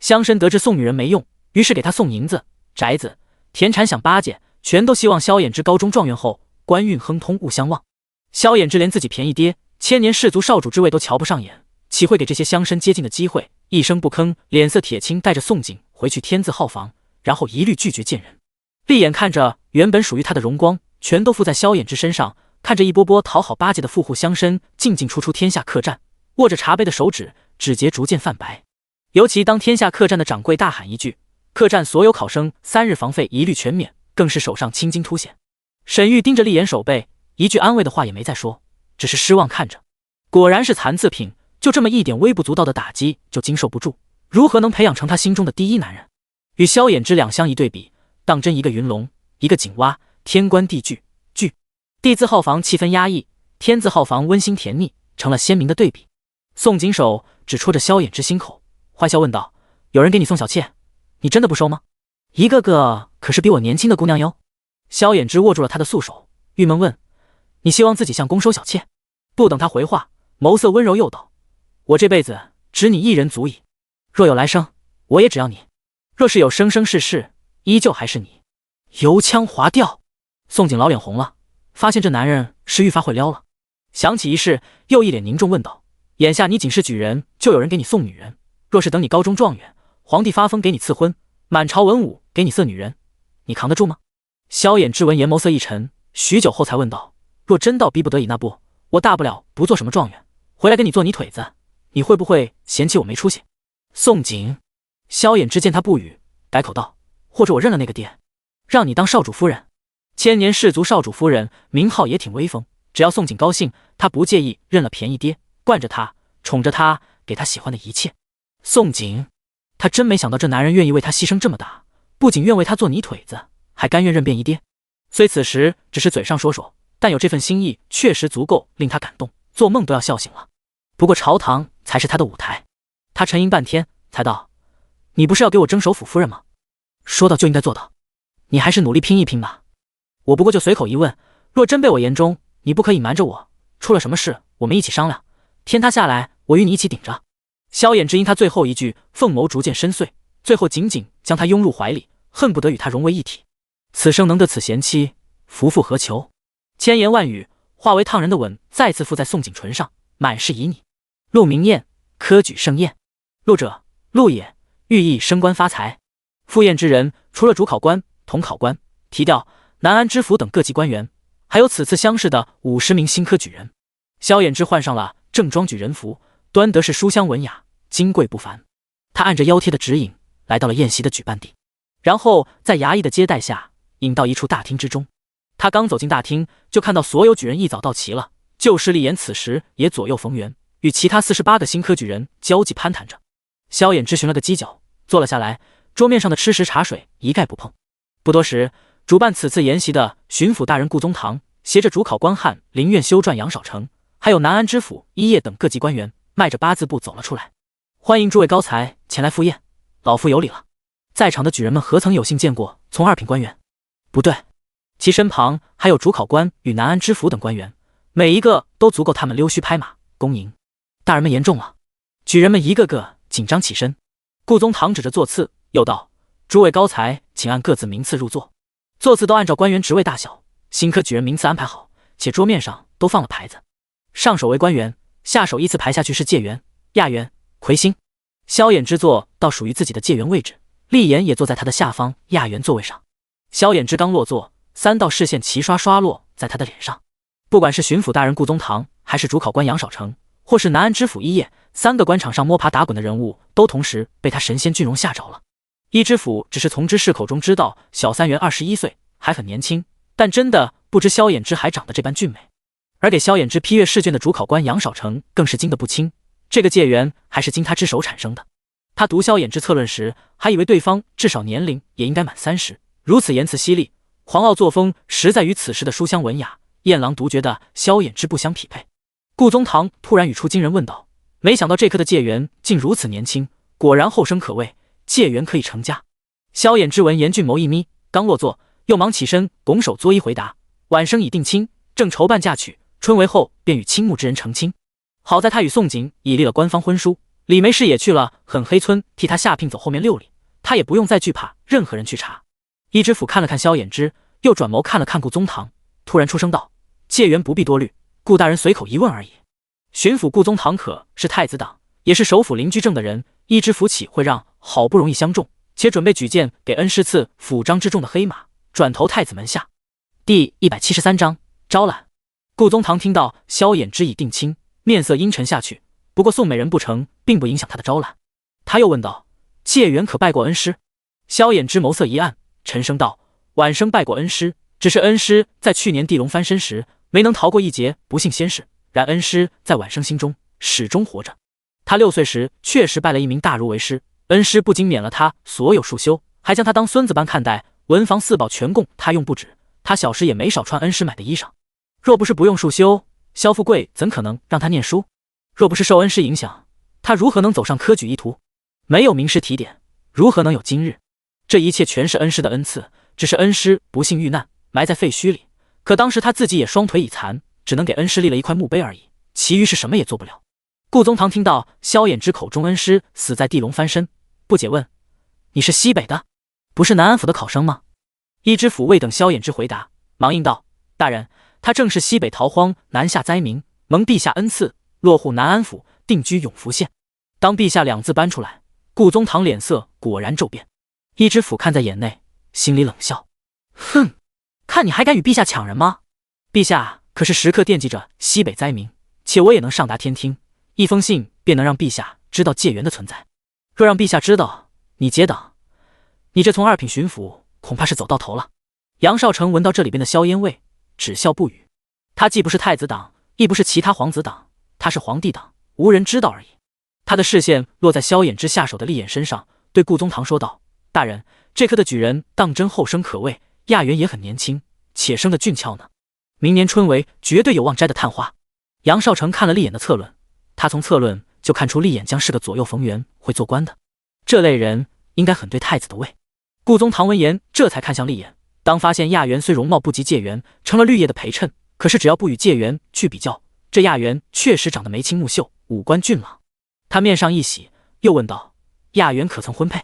乡绅得知送女人没用，于是给他送银子、宅子、田产饷8件，全都希望萧衍之高中状元后官运亨通，勿相忘。萧衍之连自己便宜爹、千年氏族少主之位都瞧不上眼，岂会给这些乡绅接近的机会？一声不吭，脸色铁青，带着宋景回去天字号房，然后一律拒绝见人。厉眼看着原本属于他的荣光全都附在萧衍之身上，看着一波波讨好巴结的富户乡绅进进出出天下客栈，握着茶杯的手指指节逐渐泛白。尤其当天下客栈的掌柜大喊一句客栈所有考生3日房费一律全免，更是手上青筋凸显。沈玉盯着厉眼手背，一句安慰的话也没再说，只是失望看着。果然是残次品，就这么一点微不足道的打击就经受不住，如何能培养成他心中的第一男人？与萧衍之两相一对比，当真一个云龙，一个井蛙，天关地距。地字号房气氛压抑，天字号房温馨甜腻，成了鲜明的对比。宋景手只戳着萧衍之心口，坏笑问道：有人给你送小妾，你真的不收吗？一个个可是比我年轻的姑娘哟。萧衍之握住了他的素手，郁闷问：你希望自己向公收小妾？不等他回话，眸色温柔又道：我这辈子只你一人足矣，若有来生，我也只要你；若是有生生世世，依旧还是你。油腔滑调。宋景老脸红了，发现这男人是愈发会撩了。想起一事，又一脸凝重问道：眼下你仅是举人，就有人给你送女人，若是等你高中状元，皇帝发疯给你赐婚，满朝文武给你色女人，你扛得住吗？萧衍之闻言眸色一沉，许久后才问道：若真到逼不得已那步，我大不了不做什么状元，回来跟你做泥腿子，你会不会嫌弃我没出息？宋景。萧衍之见他不语，改口道：或者我认了那个爹，让你当少主夫人。千年氏族少主夫人名号也挺威风，只要宋景高兴，他不介意认了便宜爹，惯着他，宠着他，给他喜欢的一切。宋景，他真没想到这男人愿意为他牺牲这么大，不仅愿为他做泥腿子，还甘愿认便宜爹。虽此时只是嘴上说说，但有这份心意确实足够令他感动，做梦都要笑醒了。不过朝堂才是他的舞台。他沉吟半天才道：你不是要给我争首府夫人吗？说到就应该做到，你还是努力拼一拼吧。我不过就随口一问，若真被我言中，你不可隐瞒着我，出了什么事我们一起商量，天塌下来我与你一起顶着。萧衍之因他最后一句，凤眸逐渐深邃，最后紧紧将他拥入怀里，恨不得与他融为一体。此生能得此贤妻，夫复何求？千言万语化为烫人的吻，再次附在宋景唇上，满是旖旎。陆明彦，科举盛宴。陆者，陆也，寓意升官发财。赴宴之人，除了主考官、统考官、提调、南安知府等各级官员，还有此次乡试的50名新科举人。萧衍之换上了正装举人服，端得是书香文雅，金贵不凡。他按着腰贴的指引，来到了宴席的举办地，然后在衙役的接待下，引到一处大厅之中。他刚走进大厅，就看到所有举人一早到齐了，就是厉眼此时也左右逢源，与其他48个新科举人交际攀谈着。萧衍之寻了个犄角，坐了下来，桌面上的吃食茶水一概不碰。不多时，主办此次筵席的巡抚大人顾宗堂，携着主考官汉林苑修撰杨少成，还有南安知府一业等各级官员，迈着8字步走了出来。欢迎诸位高才前来赴宴，老夫有礼了。在场的举人们何曾有幸见过从2品官员？不对，其身旁还有主考官与南安知府等官员，每一个都足够他们溜须拍马恭迎。大人们言重了。举人们一个个紧张起身。顾宗堂指着座次，又道：诸位高才请按各自名次入座。座次都按照官员职位大小、新科举人名次安排好，且桌面上都放了牌子，上手为官员，下手依次排下去是解元、亚元、魁星。萧衍之坐到属于自己的解元位置，厉言也坐在他的下方亚元座位上。萧衍之刚落座，3道视线齐刷刷落在他的脸上。不管是巡抚大人顾宗堂，还是主考官杨少成，或是南安知府一叶，3个官场上摸爬打滚的人物，都同时被他神仙俊容吓着了。一知府只是从知事口中知道小三元21岁，还很年轻，但真的不知萧衍之还长得这般俊美。而给萧衍之批阅试卷的主考官杨少成更是惊得不轻，这个解元还是经他之手产生的。他读萧衍之策论时，还以为对方至少年龄也应该满30，如此言辞犀利、狂傲作风，实在与此时的书香文雅、艳郎独绝的萧衍之不相匹配。顾宗堂突然语出惊人，问道：“没想到这科的解元竟如此年轻，果然后生可畏，解元可以成家。”萧衍之闻言俊眸一眯，刚落座，又忙起身拱手作揖回答：“晚生已定亲，正筹办嫁娶，春闱后便与倾慕之人成亲。好在他与宋景已立了官方婚书，李梅氏也去了狠黑村替他下聘走后面6里，他也不用再惧怕任何人去查。”一知府看了看萧衍之，又转眸看了看顾宗堂，突然出声道：“解元不必多虑，顾大人随口一问而已。”巡抚顾宗堂可是太子党，也是首辅邻居正的人，一知府岂会让好不容易相中且准备举荐给恩师赐府章之重的黑马转投太子门下？第173章招揽。顾宗堂听到萧衍之已定亲，面色阴沉下去。不过宋美人不成，并不影响他的招揽。他又问道：“解元可拜过恩师？”萧衍之眸色一暗，沉声道：“晚生拜过恩师，只是恩师在去年地龙翻身时没能逃过一劫不幸仙事，然恩师在晚生心中始终活着。他6岁时确实拜了一名大儒为师，恩师不仅免了他所有束修，还将他当孙子般看待，文房四宝全供他用不止。他小时也没少穿恩师买的衣裳。若不是不用束修，萧富贵怎可能让他念书？若不是受恩师影响，他如何能走上科举一途？没有名师提点，如何能有今日？这一切全是恩师的恩赐，只是恩师不幸遇难，埋在废墟里。可当时他自己也双腿已残，只能给恩师立了一块墓碑而已，其余是什么也做不了。”顾宗堂听到萧衍之口中恩师死在地龙翻身，不解问：“你是西北的，不是南安府的考生吗？”一知府未等萧衍之回答，忙应道：“大人，他正是西北逃荒南下灾民，蒙陛下恩赐，落户南安府，定居永福县。”当陛下2字搬出来，顾宗堂脸色果然骤变。一知府看在眼内，心里冷笑：“哼，看你还敢与陛下抢人吗？陛下可是时刻惦记着西北灾民，且我也能上达天听，一封信便能让陛下知道解元的存在。若让陛下知道你结党，你这从2品巡抚恐怕是走到头了。”杨少成闻到这里边的硝烟味，只笑不语。他既不是太子党，亦不是其他皇子党，他是皇帝党，无人知道而已。他的视线落在萧衍之下手的厉眼身上，对顾宗堂说道：“大人，这科的举人当真后生可畏，亚元也很年轻，且生的俊俏呢。明年春闱绝对有望摘的探花。”杨少成看了厉眼的策论，他从策论就看出厉眼将是个左右逢源、会做官的，这类人应该很对太子的胃。顾宗堂闻言，这才看向厉眼。当发现亚元虽容貌不及解元，成了绿叶的陪衬，可是只要不与解元去比较，这亚元确实长得眉清目秀，五官俊朗。他面上一喜，又问道：“亚元可曾婚配？”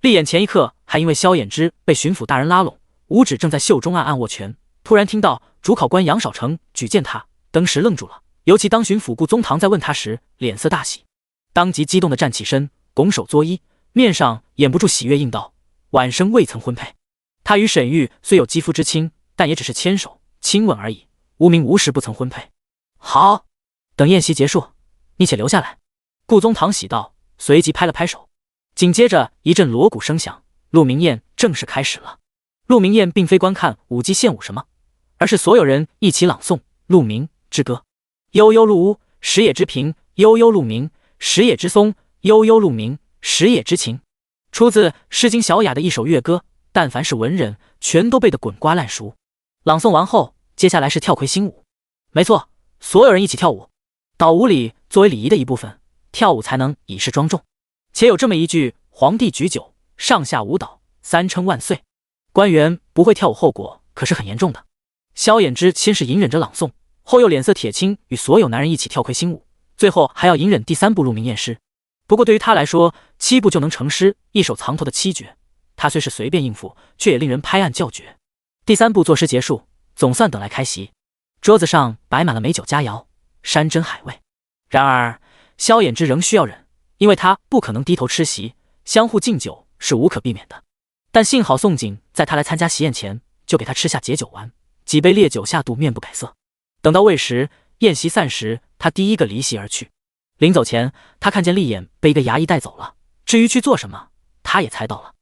厉眼前一刻还因为萧衍之被巡抚大人拉拢，五指正在袖中暗暗握拳，突然听到主考官杨少成举荐他，当时愣住了。尤其当巡抚顾宗堂在问他时，脸色大喜，当即激动地站起身，拱手作揖，面上掩不住喜悦，应道：“晚生未曾婚配。他与沈玉虽有肌肤之亲，但也只是牵手亲吻而已，无名无实不曾婚配。”“好，等宴席结束，你且留下来。”顾宗堂喜道，随即拍了拍手。紧接着一阵锣鼓声响，鹿鸣宴正式开始了。鹿鸣宴并非观看舞姬献舞什么，而是所有人一起朗诵鹿鸣之歌。悠悠鹿屋，食野之苹；悠悠鹿鸣，食野之松；悠悠鹿鸣，食野之情。出自《诗经·小雅》的一首乐歌，但凡是文人，全都背得滚瓜烂熟。朗诵完后，接下来是跳魁星舞。没错，所有人一起跳舞。岛舞里作为礼仪的一部分，跳舞才能以示庄重。且有这么一句：皇帝举酒，上下舞蹈，三称万岁。官员不会跳舞后果可是很严重的。萧衍之先是隐忍着朗诵，后又脸色铁青，与所有男人一起跳魁星舞，最后还要隐忍第3部鹿鸣宴诗。不过对于他来说，7部就能成诗，一首藏头的7绝，他虽是随便应付，却也令人拍案叫绝。第3步作诗结束，总算等来开席。桌子上摆满了美酒佳肴，山珍海味。然而萧衍之仍需要忍，因为他不可能低头吃席，相互敬酒是无可避免的。但幸好宋景在他来参加席宴前就给他吃下解酒丸，几杯烈酒下肚，面不改色。等到未时，宴席散时，他第一个离席而去。临走前，他看见厉眼被一个衙役带走了，至于去做什么，他也猜到了。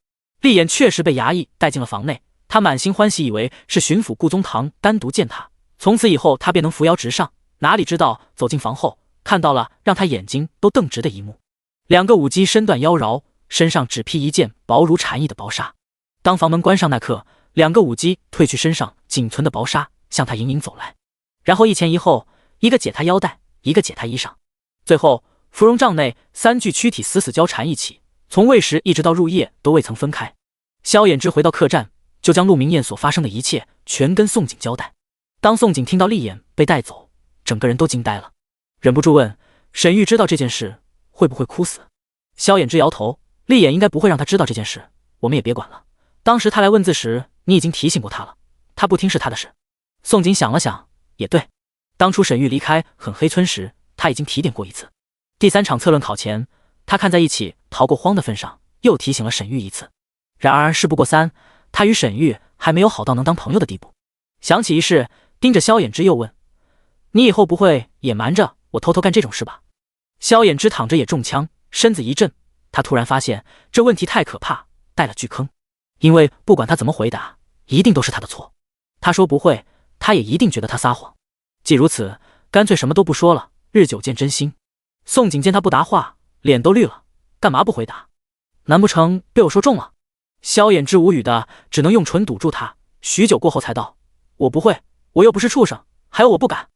厉眼确实被衙役带进了房内，他满心欢喜，以为是巡抚顾宗堂单独见他，从此以后他便能扶摇直上。哪里知道走进房后，看到了让他眼睛都瞪直的一幕：两个舞姬身段妖娆，身上只披一件薄如蝉翼的薄纱。当房门关上那刻，两个舞姬褪去身上仅存的薄纱，向他盈盈走来，然后一前一后，一个解他腰带，一个解他衣裳，最后芙蓉帐内3具躯体死死交缠一起，从未时一直到入夜都未曾分开。萧衍之回到客栈，就将陆明宴所发生的一切全跟宋景交代。当宋景听到厉眼被带走，整个人都惊呆了，忍不住问：沈玉知道这件事会不会哭死？萧衍之摇头，厉眼应该不会让他知道这件事，我们也别管了。当时他来问字时，你已经提醒过他了，他不听是他的事。宋景想了想，也对，当初沈玉离开狠黑村时，他已经提点过一次。第3场策论考前，他看在一起逃过荒的份上，又提醒了沈玉一次。然而事不过3，他与沈玉还没有好到能当朋友的地步。想起一事，盯着萧衍之又问：你以后不会也瞒着我偷偷干这种事吧？萧衍之躺着也中枪，身子一震，他突然发现这问题太可怕，带了巨坑。因为不管他怎么回答，一定都是他的错。他说不会，他也一定觉得他撒谎。既如此，干脆什么都不说了，日久见真心。宋景见他不答话，脸都绿了，干嘛不回答？难不成被我说中了？萧衍之无语的只能用唇堵住他，许久过后才道：我不会，我又不是畜生，还有我不敢。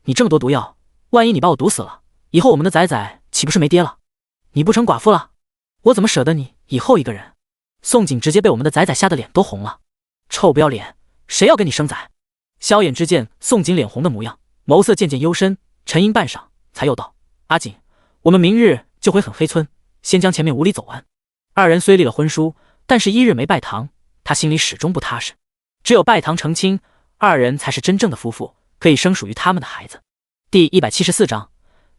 你这么多毒药，万一你把我毒死了，以后我们的仔仔岂不是没爹了？你不成寡妇了？我怎么舍得你以后一个人？宋景直接被我们的仔仔吓得脸都红了。臭不要脸，谁要跟你生仔？萧衍之见宋景脸红的模样，眸色渐渐幽深，沉吟半晌，才又道：阿景，我们明日就回狠黑村，先将前面无礼走完。二人虽立了婚书，但是1日没拜堂，他心里始终不踏实。只有拜堂成亲，二人才是真正的夫妇，可以生属于他们的孩子。第174章，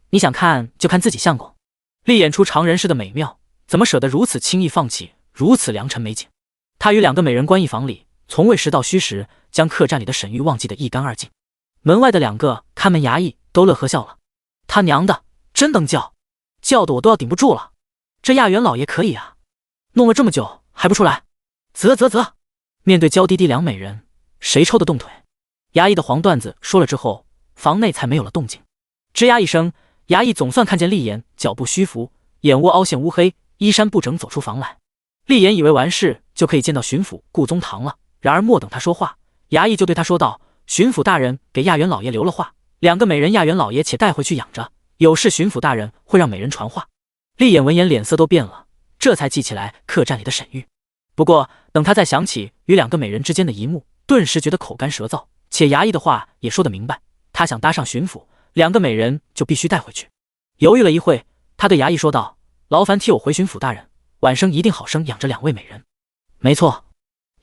你想看就看自己相公。力演出常人世的美妙，怎么舍得如此轻易放弃如此良辰美景？他与2个美人关一房里，从未时到虚时，将客栈里的沈玉忘记得一干二净。门外的2个看门衙役都乐呵笑了。他娘的，真能叫，叫的我都要顶不住了。这亚元老爷可以啊，弄了这么久还不出来？啧。面对娇滴滴2美人，谁抽得动腿？衙役的黄段子说了之后，房内才没有了动静。吱呀一声，衙役总算看见厉言脚步虚浮，眼窝凹陷乌黑，衣衫不整走出房来。厉言以为完事就可以见到巡抚顾宗堂了，然而莫等他说话，衙役就对他说道：巡抚大人给亚元老爷留了话，2个美人亚元老爷且带回去养着，有事巡抚大人会让美人传话。厉眼闻言脸色都变了，这才记起来客栈里的沈玉。不过等他再想起与2个美人之间的一幕，顿时觉得口干舌燥，且衙役的话也说得明白，他想搭上巡抚，2个美人就必须带回去。犹豫了一会，他对衙役说道：劳烦替我回巡抚大人，晚生一定好生养着2位美人。没错，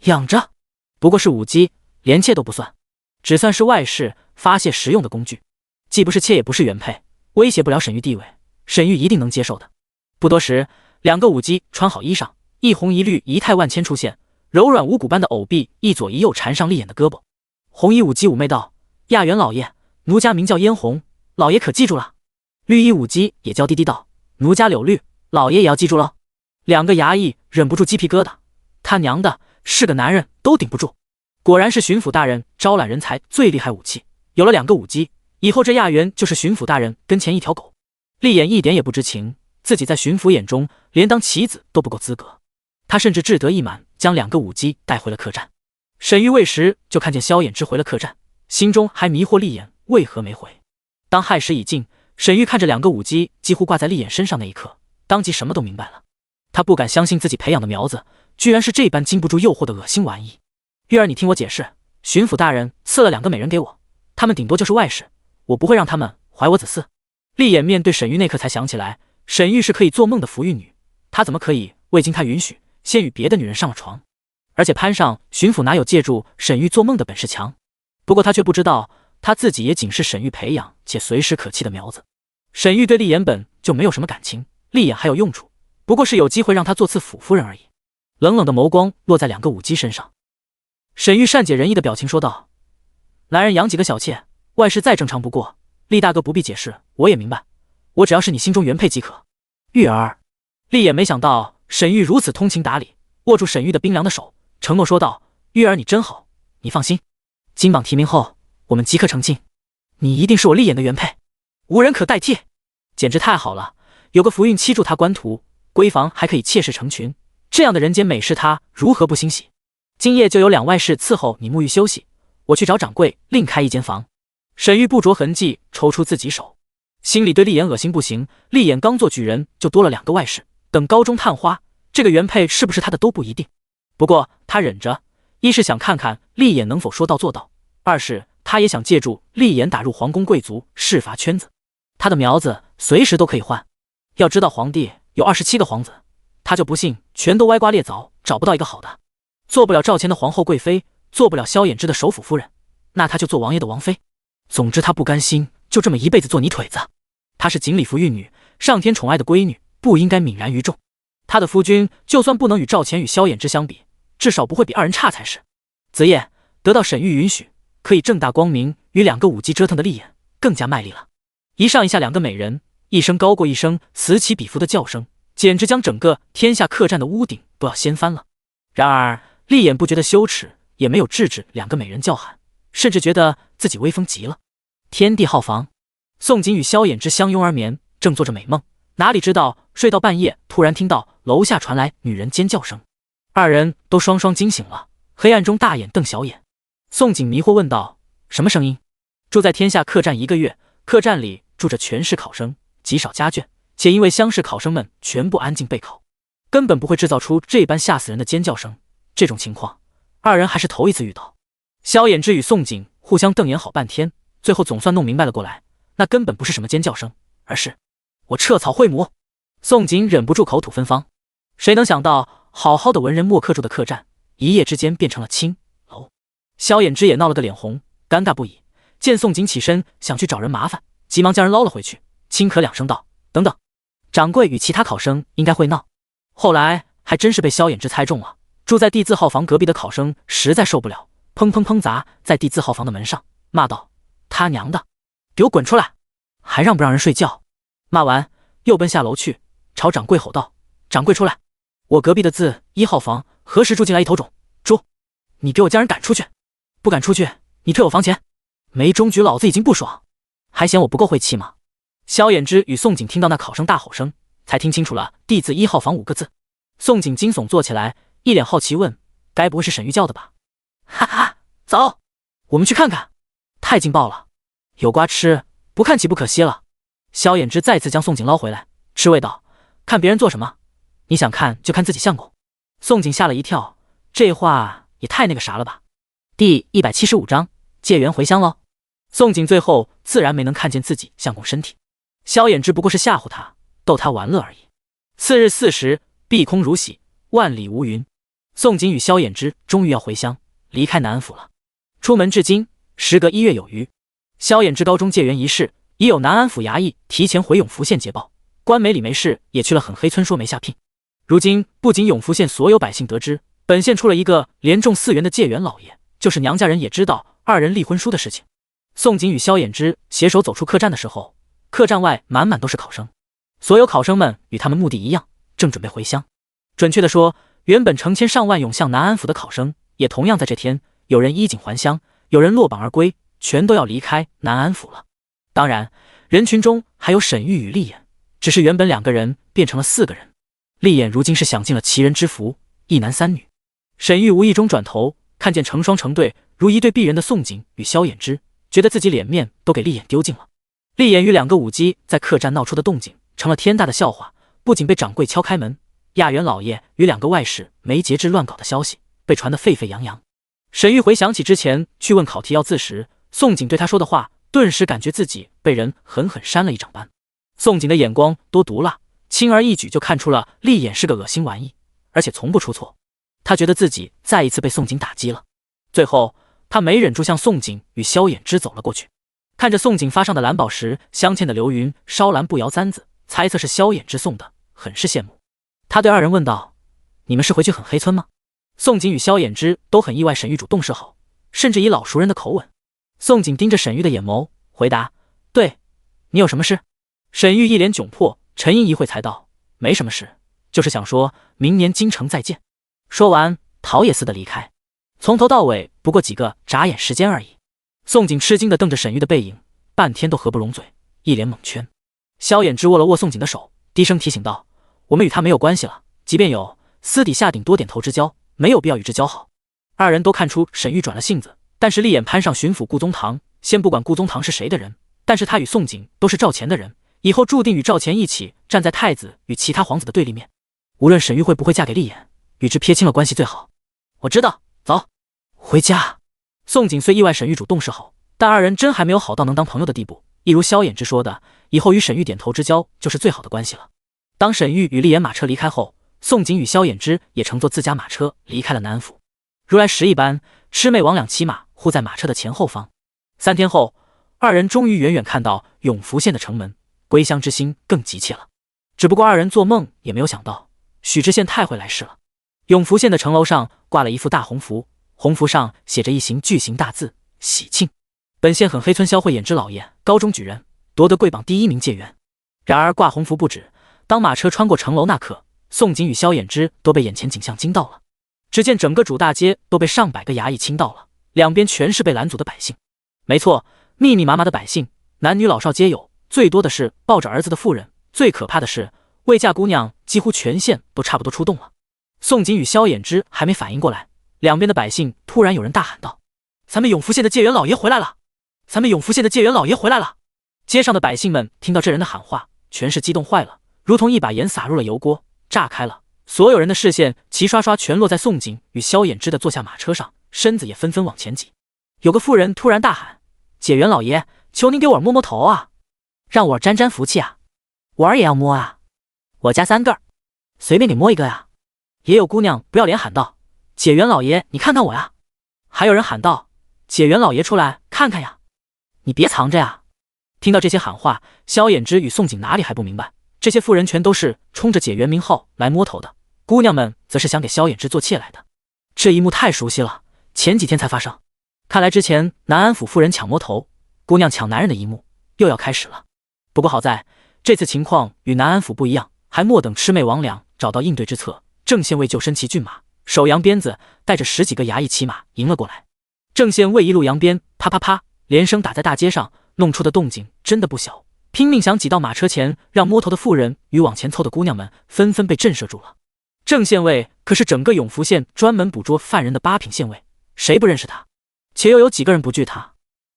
养着，不过是舞姬，连妾都不算，只算是外事发泄实用的工具，既不是妾也不是原配，威胁不了沈玉地位，沈玉一定能接受的。不多时，2个舞姬穿好衣裳，一红一绿仪态万千出现，柔软无骨般的藕臂一左一右缠上厉眼的胳膊。红衣舞姬妩媚道：亚元老爷，奴家名叫嫣红，老爷可记住了？绿衣舞姬也娇滴滴道：奴家柳绿，老爷也要记住了。2个衙役忍不住鸡皮疙瘩，他娘的，是个男人都顶不住。果然是巡抚大人招揽人才最厉害武器，有了2个舞姬，以后这亚元就是巡抚大人跟前一条狗。厉眼一点也不知情，自己在巡抚眼中连当棋子都不够资格。他甚至志得意满，将2个舞姬带回了客栈。沈玉未时就看见萧衍之回了客栈，心中还迷惑厉眼为何没回。当亥时已尽，沈玉看着2个舞姬几乎挂在厉眼身上那一刻，当即什么都明白了。他不敢相信自己培养的苗子居然是这般经不住诱惑的恶心玩意。玉儿，你听我解释，巡抚大人赐了2个美人给我，他们顶多就是外事，我不会让他们怀我子嗣。厉眼面对沈玉那刻才想起来，沈玉是可以做梦的福玉女，他怎么可以未经他允许先与别的女人上了床？而且潘上巡抚哪有借助沈玉做梦的本事强？不过他却不知道，他自己也仅是沈玉培养且随时可弃的苗子。沈玉对厉言本就没有什么感情，厉眼还有用处，不过是有机会让他做次府夫人而已。冷冷的眸光落在两个舞姬身上，沈玉善解人意的表情说道：“来人养几个小妾，外事再正常不过，厉大哥不必解释，我也明白，我只要是你心中原配即可。”玉儿，厉也没想到沈玉如此通情达理，握住沈玉的冰凉的手，承诺说道：“玉儿你真好，你放心，金榜题名后，我们即刻成亲，你一定是我厉眼的原配，无人可代替，简直太好了！有个福运妻助他官途，闺房还可以妾室成群，这样的人间美事，他如何不欣喜？今夜就有2外侍伺候你沐浴休息，我去找掌柜另开一间房。”沈玉不着痕迹抽出自己手，心里对厉眼恶心不行。厉眼刚做举人就多了2个外侍，等高中探花，这个原配是不是他的都不一定。不过他忍着，一是想看看厉眼能否说到做到，二是他也想借助厉眼打入皇宫贵族士阀圈子，他的苗子随时都可以换。要知道皇帝有27个皇子，他就不信全都歪瓜裂枣，找不到一个好的。做不了赵钱的皇后贵妃，做不了萧衍之的首辅夫人，那他就做王爷的王妃。总之他不甘心就这么一辈子做泥腿子。她是锦鲤福玉女，上天宠爱的闺女，不应该泯然于众。他的夫君就算不能与赵钱与萧衍之相比，至少不会比2人差才是。子夜得到沈玉允许，可以正大光明与2个舞姬折腾的厉眼更加卖力了。一上一下2个美人，一声高过一声，此起彼伏的叫声，简直将整个天下客栈的屋顶都要掀翻了。然而厉眼不觉得羞耻，也没有制止2个美人叫喊，甚至觉得自己威风极了。天地号房，宋锦与萧衍之相拥而眠，正做着美梦，哪里知道睡到半夜，突然听到楼下传来女人尖叫声，2人都双双惊醒了，黑暗中大眼瞪小眼。宋锦迷惑问道：“什么声音？”住在天下客栈1个月，客栈里住着全是考生，极少家眷，且因为乡试考生们全部安静备考，根本不会制造出这般吓死人的尖叫声。这种情况2人还是头一次遇到。萧衍之与宋锦互相瞪眼好半天，最后总算弄明白了过来，那根本不是什么尖叫声，而是我撤草会母。宋锦忍不住口吐芬芳，谁能想到好好的文人墨客住的客栈，一夜之间变成了青楼。萧衍之也闹了个脸红，尴尬不已，见宋锦起身想去找人麻烦，急忙将人捞了回去，轻咳2声道：“等等，掌柜与其他考生应该会闹。”后来还真是被萧衍之猜中了，住在地字号房隔壁的考生实在受不了，砰砰砰砸在地字号房的门上，骂道：“他娘的，给我滚出来，还让不让人睡觉！”骂完又奔下楼去，朝掌柜吼道：“掌柜出来，我隔壁的字1号房何时住进来一头种？猪，你给我将人赶出去！不赶出去，你退我房钱！没中举，老子已经不爽，还嫌我不够晦气吗？”萧衍之与宋锦听到那考生大吼声，才听清楚了地字1号房5个字。宋锦惊悚坐起来，一脸好奇问：“该不会是沈玉叫的吧？”“哈哈，走，我们去看看。太劲爆了，有瓜吃，不看岂不可惜了。”萧衍之再次将宋锦捞回来，吃味道：“看别人做什么，你想看就看自己相公。”宋锦吓了一跳，这话也太那个啥了吧。第175章借缘回乡喽。宋锦最后自然没能看见自己相公身体，萧衍之不过是吓唬他，逗他玩乐而已。次日巳时，碧空如洗，万里无云。宋锦与萧衍之终于要回乡，离开南安府了。出门至今，时隔1月有余。萧衍之高中借缘一事，已有南安府衙役提前回永福县捷报，官媒李梅氏也去了狠黑村说没下聘。如今不仅永福县所有百姓得知本县出了一个连中4元的借缘老爷，就是娘家人也知道2人立婚书的事情。宋锦与萧衍之携手走出客栈的时候，客栈外满满都是考生，所有考生们与他们目的一样，正准备回乡。准确的说，原本成千上万涌向南安府的考生，也同样在这天，有人衣锦还乡，有人落榜而归，全都要离开南安府了。当然，人群中还有沈玉与厉眼，只是原本2个人变成了4个人。厉眼如今是享尽了奇人之福，一男3女。沈玉无意中转头看见成双成对如一对璧人的宋锦与萧衍之，觉得自己脸面都给厉眼丢尽了。厉眼与2个舞姬在客栈闹出的动静成了天大的笑话，不仅被掌柜敲开门，亚元老爷与2个外侍没节制乱搞的消息被传得沸沸扬扬。沈玉回想起之前去问考题要字时，宋锦对他说的话，顿时感觉自己被人狠狠扇了一掌般。宋锦的眼光多毒辣，轻而易举就看出了厉眼是个恶心玩意，而且从不出错。他觉得自己再一次被宋景打击了。最后，他没忍住向宋景与萧衍之走了过去。看着宋景发上的蓝宝石镶嵌的流云烧蓝步摇簪子，猜测是萧衍之送的，很是羡慕。他对二人问道：“你们是回去很黑村吗？”宋景与萧衍之都很意外沈玉主动示好，甚至以老熟人的口吻。宋景盯着沈玉的眼眸，回答：“对，你有什么事？”沈玉一脸窘迫，沉吟一会才道：“没什么事，就是想说明年京城再见。”说完，逃也似的离开。从头到尾不过几个眨眼时间而已。宋景吃惊地瞪着沈玉的背影，半天都合不拢嘴，一脸懵圈。萧衍之握了握宋景的手，低声提醒道：“我们与他没有关系了，即便有，私底下顶多点头之交，没有必要与之交好。”二人都看出沈玉转了性子，但是立眼攀上巡抚顾宗堂。先不管顾宗堂是谁的人，但是他与宋景都是赵钱的人，以后注定与赵钱一起站在太子与其他皇子的对立面。无论沈玉会不会嫁给立眼，与之撇清了关系最好。我知道，走，回家。宋景虽意外沈玉主动示好，但二人真还没有好到能当朋友的地步。一如萧衍之说的，以后与沈玉点头之交就是最好的关系了。当沈玉与立眼马车离开后，宋景与萧衍之也乘坐自家马车离开了南安府。如来时一般，魑魅魍魉骑马护在马车的前后方。3天后，二人终于远远看到永福县的城门，归乡之心更急切了。只不过二人做梦也没有想到，许知县太会来事了。永福县的城楼上挂了一副大红符，红符上写着一行巨型大字：喜庆。本县很黑村萧慧衍之老爷高中举人，夺得贵榜第1名解元。然而挂红符不止，当马车穿过城楼那刻，宋景与萧衍之都被眼前景象惊到了。只见整个主大街都被上百个衙役倾倒了，两边全是被拦阻的百姓。没错，密密麻麻的百姓，男女老少皆有，最多的是抱着儿子的妇人，最可怕的是未嫁姑娘几乎全县都差不多出动了。宋景与萧衍之还没反应过来，两边的百姓突然有人大喊道：“咱们永福县的解元老爷回来了！咱们永福县的解元老爷回来了！”街上的百姓们听到这人的喊话，全是激动坏了，如同一把盐撒入了油锅，炸开了。所有人的视线齐刷刷全落在宋景与萧衍之的坐下马车上，身子也纷纷往前挤。有个妇人突然大喊：“解元老爷，求您给我摸摸头啊，让我沾沾福气啊！我儿也要摸啊，我家3个，随便你摸一个呀！”也有姑娘不要脸喊道：“解元老爷，你看看我呀！”还有人喊道：“解元老爷出来看看呀，你别藏着呀！”听到这些喊话，萧衍之与宋景哪里还不明白，这些妇人全都是冲着解元名号来摸头的，姑娘们则是想给萧衍之做妾来的。这一幕太熟悉了，前几天才发生。看来之前南安府妇人抢摸头，姑娘抢男人的一幕又要开始了。不过好在这次情况与南安府不一样，还莫等魑魅魍魉找到应对之策，郑县尉就身骑骏马，手扬鞭子，带着10几个衙役骑马迎了过来。郑县尉一路扬鞭，啪啪啪连声打在大街上，弄出的动静真的不小，拼命想挤到马车前，让摸头的妇人与往前凑的姑娘们纷纷被震慑住了。郑县尉可是整个永福县专门捕捉犯人的8品县尉，谁不认识他？且又有几个人不惧他？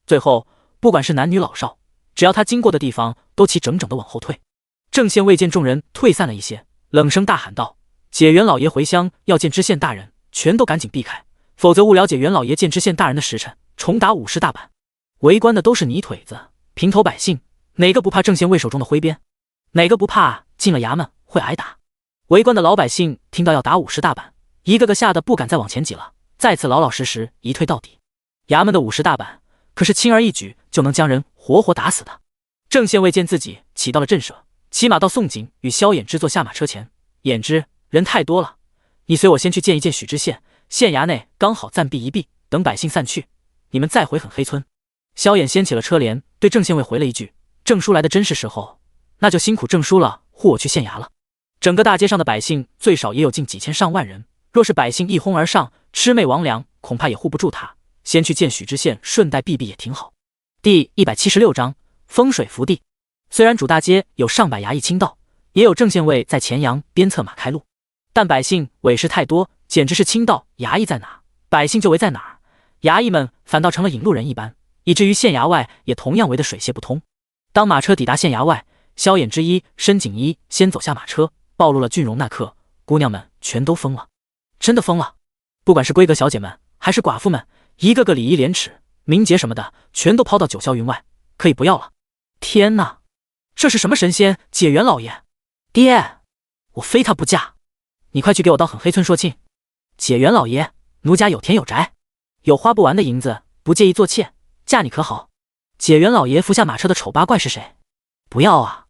最后不管是男女老少，只要他经过的地方，都齐整整的往后退。郑县尉见众人退散了一些，冷声大喊道：“解元老爷回乡要见知县大人，全都赶紧避开，否则误了解元老爷见知县大人的时辰，重打50大板。”围观的都是泥腿子、平头百姓，哪个不怕郑县尉手中的挥鞭？哪个不怕进了衙门会挨打？围观的老百姓听到要打50大板，一个个吓得不敢再往前挤了，再次老老实实一退到底。衙门的50大板可是轻而易举就能将人活活打死的。郑县尉见自己起到了震慑，骑马到宋景与萧衍之坐下马车前：“衍之，人太多了，你随我先去见一见许知县，县衙内刚好暂避一避，等百姓散去，你们再回很黑村。”萧衍掀起了车帘，对郑县尉回了一句：“郑叔来的真是时候，那就辛苦郑叔了，护我去县衙了。”整个大街上的百姓最少也有近几千上万人，若是百姓一哄而上，魑魅魍魉恐怕也护不住他。先去见许知县，顺带避避也挺好。第176章风水福地。虽然主大街有上百衙役倾倒，也有郑县尉在前阳鞭策马开路，但百姓伪事太多，简直是倾倒衙役在哪，百姓就围在哪儿，衙役们反倒成了引路人一般，以至于县衙外也同样围得水泄不通。当马车抵达县衙外，萧衍之一申锦衣先走下马车，暴露了俊容那刻，姑娘们全都疯了，真的疯了。不管是闺阁小姐们还是寡妇们，一个个礼仪廉耻、名节什么的，全都抛到九霄云外，可以不要了。天哪，这是什么神仙？解元老爷，爹，我非他不嫁！你快去给我到很黑村说亲。解元老爷，奴家有田有宅，有花不完的银子，不介意做妾，嫁你可好？解元老爷扶下马车的丑八怪是谁？不要啊！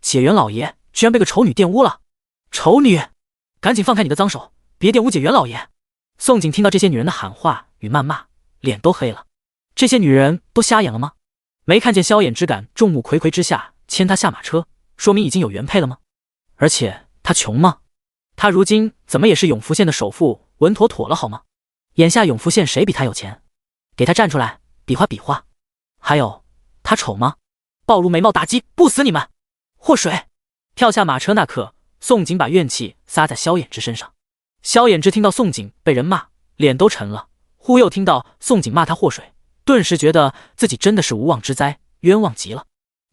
解元老爷居然被个丑女玷污了！丑女，赶紧放开你的脏手，别玷污解元老爷！宋景听到这些女人的喊话与谩骂，脸都黑了。这些女人都瞎眼了吗？没看见萧衍只敢众目睽睽之下牵她下马车，说明已经有原配了吗？而且她穷吗？她如今怎么也是永福县的首富，稳妥妥了好吗？眼下永福县谁比她有钱？给她站出来比划比划！还有，她丑吗？暴露美貌打击，不死你们！祸水！跳下马车那刻，宋景把怨气撒在萧衍之身上。萧衍之听到宋景被人骂，脸都沉了，忽又听到宋景骂他祸水，顿时觉得自己真的是无妄之灾，冤枉极了。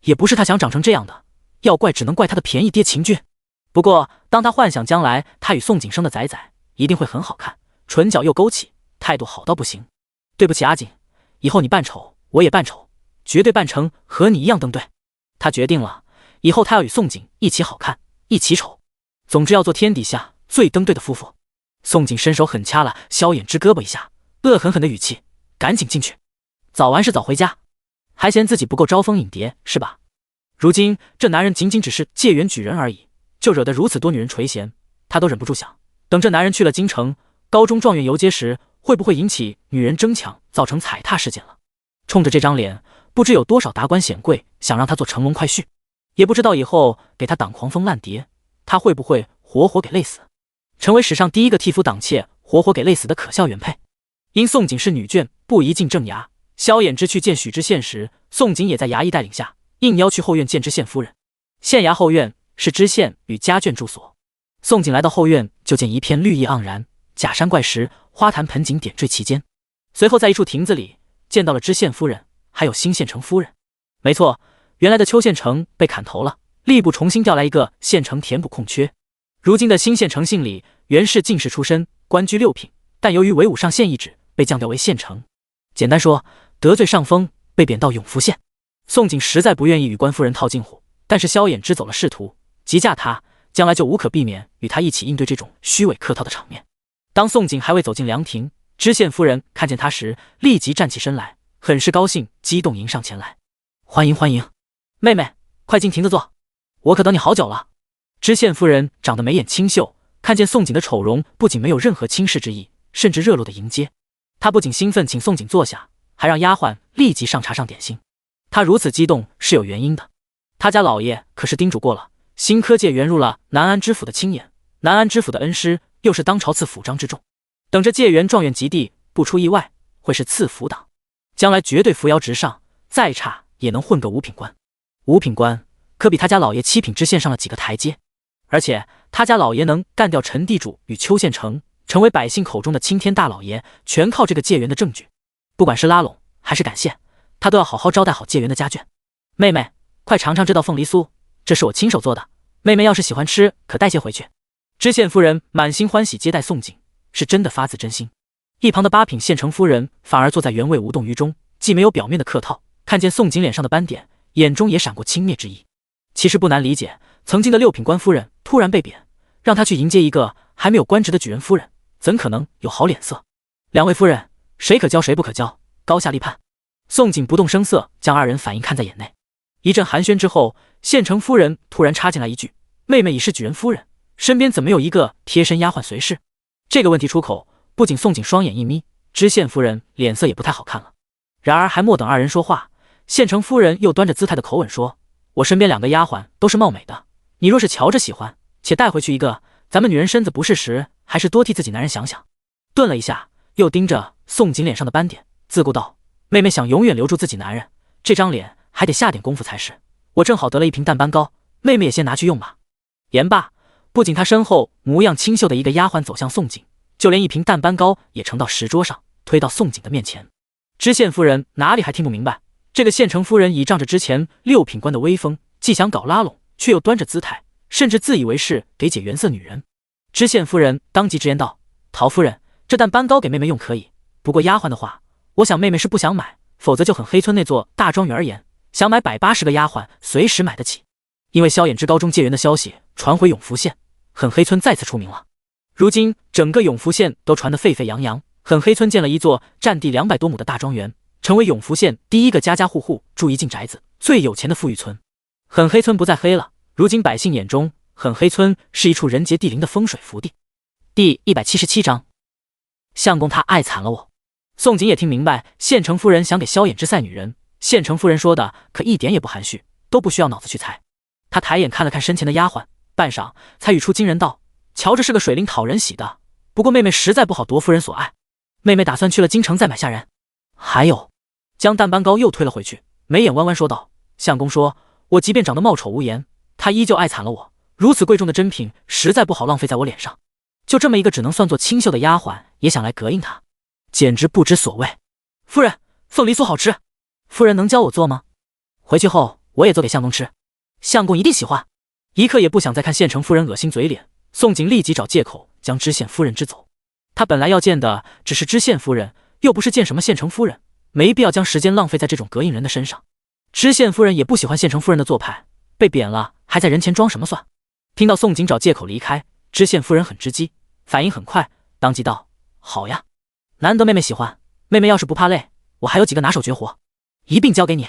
也不是他想长成这样的，要怪只能怪他的便宜爹秦俊。不过当他幻想将来他与宋景生的崽崽一定会很好看，唇角又勾起，态度好到不行。对不起阿锦，以后你扮丑我也扮丑，绝对扮成和你一样登对。他决定了，以后他要与宋景一起好看，一起丑，总之要做天底下最登对的夫妇。宋景伸手狠掐了萧衍之胳膊一下，恶狠狠的语气：赶紧进去，早完事早回家，还嫌自己不够招蜂引蝶是吧？如今这男人仅仅只是借缘举人而已，就惹得如此多女人垂涎，他都忍不住想，等这男人去了京城，高中状元游街时，会不会引起女人争抢，造成踩踏事件了？冲着这张脸，不知有多少达官显贵想让他做乘龙快婿，也不知道以后给他挡狂风烂蝶，他会不会活活给累死，成为史上第一个替夫挡妾活活给累死的可笑原配。因宋景是女眷，不宜进正衙，萧衍之去见许知县时，宋景也在衙役带领下，应邀去后院见知县夫人。县衙后院是知县与家眷住所。宋景来到后院，就见一片绿意盎然，假山怪石，花坛盆景点缀其间。随后在一处亭子里见到了知县夫人，还有新县城夫人。没错，原来的邱县城被砍头了，吏部重新调来一个县城填补空缺。如今的新县城姓李，原是进士出身，官居6品，但由于伪武上县一职，被降调为县城。简单说，得罪上峰，被贬到永福县。宋景实在不愿意与官夫人套近乎，但是萧衍之走了仕途，急嫁他，将来就无可避免与他一起应对这种虚伪客套的场面。当宋景还未走进凉亭，知县夫人看见他时，立即站起身来，很是高兴，激动迎上前来：欢迎欢迎，妹妹，快进亭子坐，我可等你好久了。知县夫人长得眉眼清秀，看见宋景的丑容，不仅没有任何轻视之意，甚至热络的迎接。她不仅兴奋请宋景坐下，还让丫鬟立即上茶上点心。她如此激动是有原因的，他家老爷可是叮嘱过了，新科介原入了南安知府的青眼，南安知府的恩师又是当朝赐府章之重，等着介元状元及第，不出意外会是赐府党，将来绝对扶摇直上，再差也能混个5品官。5品官可比他家老爷7品知县上了几个台阶，而且他家老爷能干掉陈地主与邱县城，成为百姓口中的青天大老爷，全靠这个介元的证据。不管是拉拢还是感谢，他都要好好招待好介元的家眷。妹妹，快尝尝这道凤梨酥，这是我亲手做的，妹妹要是喜欢吃，可带些回去。知县夫人满心欢喜接待宋景，是真的发自真心。一旁的8品县城夫人反而坐在原位无动于衷，既没有表面的客套，看见宋景脸上的斑点，眼中也闪过轻蔑之意。其实不难理解，曾经的6品官夫人突然被贬，让他去迎接一个还没有官职的举人夫人，怎可能有好脸色？两位夫人，谁可交谁不可交，高下立判。宋景不动声色，将2人反应看在眼内。一阵寒暄之后，县城夫人突然插进来一句：妹妹已是举人夫人，身边怎么有一个贴身丫鬟随侍？这个问题出口，不仅宋景双眼一眯，知县夫人脸色也不太好看了。然而还莫等2人说话，县城夫人又端着姿态的口吻说：我身边2个丫鬟都是貌美的，你若是瞧着喜欢，且带回去一个，咱们女人身子不适时，还是多替自己男人想想。顿了一下，又盯着宋景脸上的斑点，自顾道：妹妹想永远留住自己男人，这张脸还得下点功夫才是。我正好得了一瓶淡斑膏，妹妹也先拿去用吧。言罢，不仅他身后模样清秀的一个丫鬟走向宋景，就连一瓶淡斑膏也盛到石桌上，推到宋景的面前。知县夫人哪里还听不明白，这个县城夫人倚仗着之前6品官的威风，既想搞拉拢，却又端着姿态，甚至自以为是给解原色女人。知县夫人当即直言道：陶夫人，这淡斑膏给妹妹用可以，不过丫鬟的话，我想妹妹是不想买，否则就很黑村那座大庄园而言，想买180个丫鬟随时买得起。因为萧衍之高中介元的消息传回永福县，很黑村再次出名了。如今整个永福县都传得沸沸扬扬，狠黑村建了一座占地200多亩的大庄园，成为永福县第一个家家户户住一进宅子、最有钱的富裕村。狠黑村不再黑了，如今百姓眼中，狠黑村是一处人杰地灵的风水福地。第177章，相公他爱惨了我。宋锦也听明白县城夫人想给萧衍之赛女人，县城夫人说的可一点也不含蓄，都不需要脑子去猜。他抬眼看了看身前的丫鬟，半晌才语出惊人道：“瞧着是个水灵讨人喜的，不过妹妹实在不好夺夫人所爱，妹妹打算去了京城再买下人。还有。”将淡斑膏又推了回去，眉眼弯弯说道：“相公说，我即便长得貌丑无颜，他依旧爱惨了我。如此贵重的珍品，实在不好浪费在我脸上。就这么一个只能算作清秀的丫鬟，也想来膈应他，简直不知所谓。夫人，凤梨酥好吃，夫人能教我做吗？回去后我也做给相公吃，相公一定喜欢。”一刻也不想再看县城夫人恶心嘴脸，宋锦立即找借口将知县夫人支走。他本来要见的只是知县夫人，又不是见什么县城夫人，没必要将时间浪费在这种膈应人的身上。知县夫人也不喜欢县城夫人的做派，被贬了还在人前装什么蒜。听到宋锦找借口离开，知县夫人很直击，反应很快，当即道：“好呀，难得妹妹喜欢，妹妹要是不怕累，我还有几个拿手绝活，一并教给你。”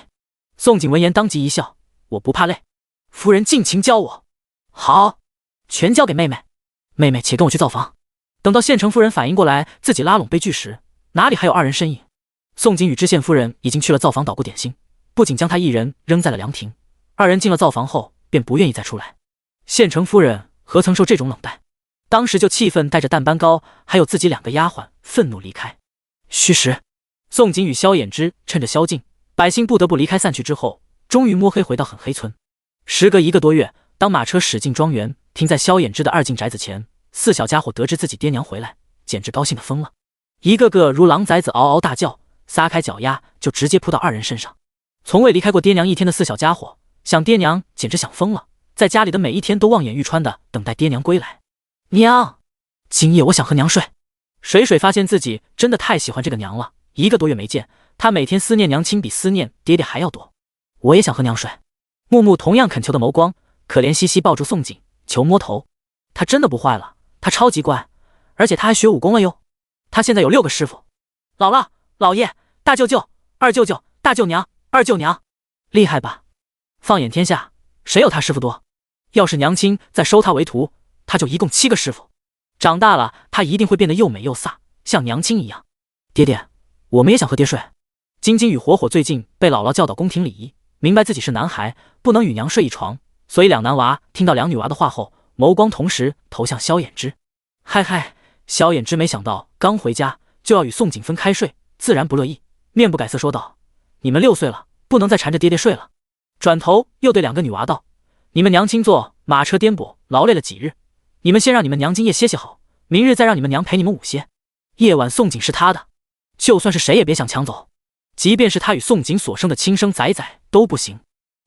宋锦闻言当即一笑：“我不怕累，夫人尽情教我。”“好，全交给妹妹。妹妹且跟我去灶房。”等到县城夫人反应过来自己拉拢被拒时，哪里还有二人身影？宋锦与知县夫人已经去了灶房捣鼓点心，不仅将他一人扔在了凉亭，二人进了灶房后便不愿意再出来。县城夫人何曾受这种冷待，当时就气愤，带着淡斑膏还有自己2个丫鬟愤怒离开。虚实，宋锦与萧衍之趁着宵禁，百姓不得不离开散去之后，终于摸黑回到狠黑村。时隔1个多月，当马车驶进庄园，停在萧衍之的2进宅子前，4小家伙得知自己爹娘回来，简直高兴得疯了，一个个如狼崽子嗷嗷大叫，撒开脚丫就直接扑到2人身上。从未离开过爹娘1天的4小家伙，想爹娘简直想疯了，在家里的每一天都望眼欲穿的等待爹娘归来。娘，今夜我想和娘睡。水水发现自己真的太喜欢这个娘了，1个多月没见，他每天思念娘亲比思念爹爹还要多。我也想和娘睡。木木同样恳求的眸光，可怜兮兮抱住宋锦，求摸头。他真的不坏了，他超级乖，而且他还学武功了哟。他现在有6个师傅，姥姥、姥爷、大舅舅、二舅舅、大舅娘、二舅娘，厉害吧？放眼天下，谁有他师傅多？要是娘亲再收他为徒，他就一共7个师傅。长大了，他一定会变得又美又飒，像娘亲一样。爹爹，我们也想和爹睡。晶晶与火火最近被姥姥教导宫廷礼仪，明白自己是男孩，不能与娘睡一床，所以2男娃听到2女娃的话后，眸光同时投向萧衍之。嗨嗨，萧衍之没想到刚回家就要与宋锦分开睡，自然不乐意，面不改色说道：“你们6岁了，不能再缠着爹爹睡了。”转头又对2个女娃道：“你们娘亲坐马车颠簸，劳累了几日，你们先让你们娘今夜歇歇好，明日再让你们娘陪你们午歇。夜晚宋锦是他的，就算是谁也别想抢走，即便是他与宋锦所生的亲生崽崽都不行。”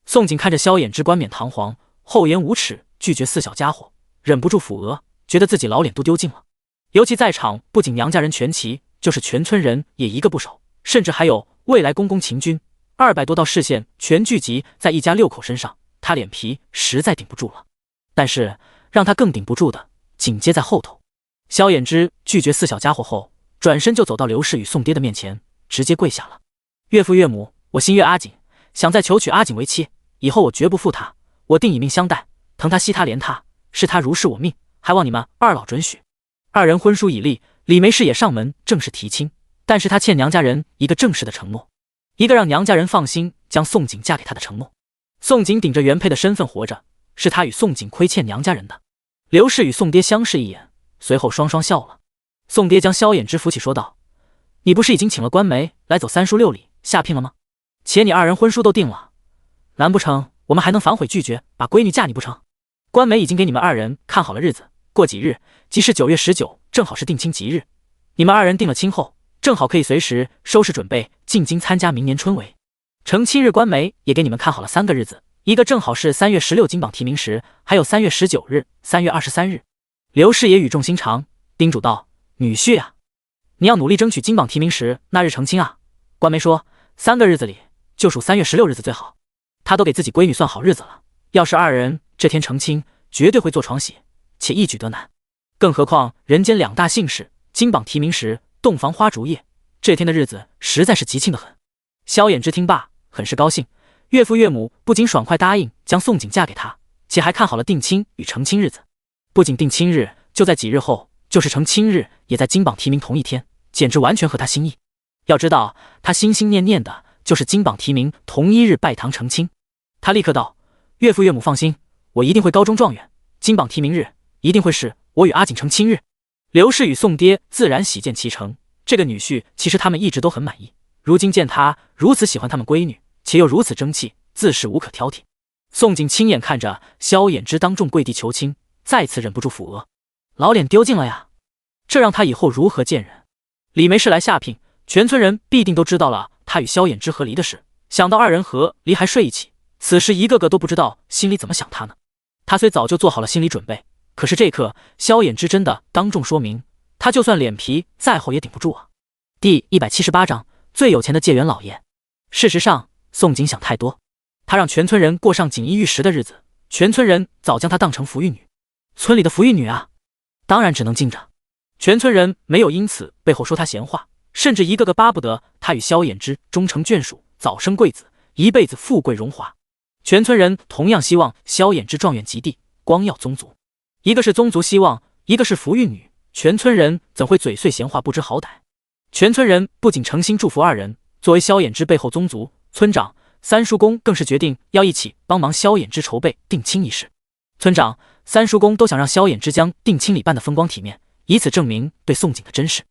宋锦看着萧衍之冠冕堂皇、厚颜无耻拒绝4小家伙，忍不住抚额，觉得自己老脸都丢尽了。尤其在场不仅娘家人全齐，就是全村人也一个不少，甚至还有未来公公秦军200多道视线全聚集在一家6口身上，他脸皮实在顶不住了。但是让他更顶不住的紧接在后头。萧衍之拒绝4小家伙后，转身就走到刘氏与宋爹的面前，直接跪下了：“岳父岳母，我心悦阿锦，想再求娶阿锦为妻，以后我绝不负她，我定以命相待，疼她惜她怜她，视她如视我命，还望你们2老准许。”2人婚书已立，李梅氏也上门正式提亲，但是他欠娘家人一个正式的承诺，一个让娘家人放心将宋锦嫁给他的承诺。宋锦顶着原配的身份活着，是他与宋锦亏欠娘家人的。刘氏与宋爹相视一眼，随后双双笑了。宋爹将萧衍之扶起说道：“你不是已经请了官媒来走3书6礼下聘了吗？且你2人婚书都定了，难不成我们还能反悔拒绝把闺女嫁你不成？官媒已经给你们2人看好了日子，过几日即是9月19，正好是定亲吉日。你们2人定了亲后，正好可以随时收拾准备进京参加明年春闱。成亲日官媒也给你们看好了3个日子，一个正好是3月16金榜题名时，还有3月19日、3月23日。”刘氏也语重心长叮嘱道：“女婿啊，你要努力争取金榜题名时那日成亲啊。官媒说3个日子里就属3月16日子最好，他都给自己闺女算好日子了，要是2人这天成亲，绝对会坐床喜，且一举得男。更何况人间两大幸事金榜题名时，洞房花烛夜，这天的日子实在是吉庆的很。萧衍之听罢，很是高兴，岳父岳母不仅爽快答应将宋景嫁给他，且还看好了定亲与成亲日子。不仅定亲日就在几日后，就是成亲日也在金榜题名同一天，简直完全合他心意。要知道，他心心念念的就是金榜题名同一日拜堂成亲。他立刻道：“岳父岳母放心，我一定会高中状元，金榜题名日一定会是我与阿锦成亲日。”刘氏与宋爹自然喜见其成，这个女婿其实他们一直都很满意，如今见他如此喜欢他们闺女，且又如此争气，自是无可挑剔。宋景亲眼看着萧衍之当众跪地求亲，再次忍不住抚额，老脸丢尽了呀，这让他以后如何见人？李梅是来下聘，全村人必定都知道了他与萧衍之和离的事，想到二人和离还睡一起，此时一个个都不知道心里怎么想他呢。他虽早就做好了心理准备，可是这一刻萧衍之真的当众说明，他就算脸皮再厚也顶不住啊。第178章最有钱的界园老爷。事实上，宋景想太多，他让全村人过上锦衣玉食的日子，全村人早将他当成福玉女，村里的福玉女啊，当然只能敬着。全村人没有因此背后说他闲话，甚至一个个巴不得他与萧衍之终成眷属，早生贵子，一辈子富贵荣华。全村人同样希望萧衍之状元及第，光耀宗族。一个是宗族希望，一个是福玉女，全村人怎会嘴碎闲话不知好歹？全村人不仅诚心祝福二人，作为萧衍之背后宗族，村长三叔公更是决定要一起帮忙萧衍之筹备定亲一事。村长三叔公都想让萧衍之将定亲礼办得风光体面，以此证明对宋景的珍视。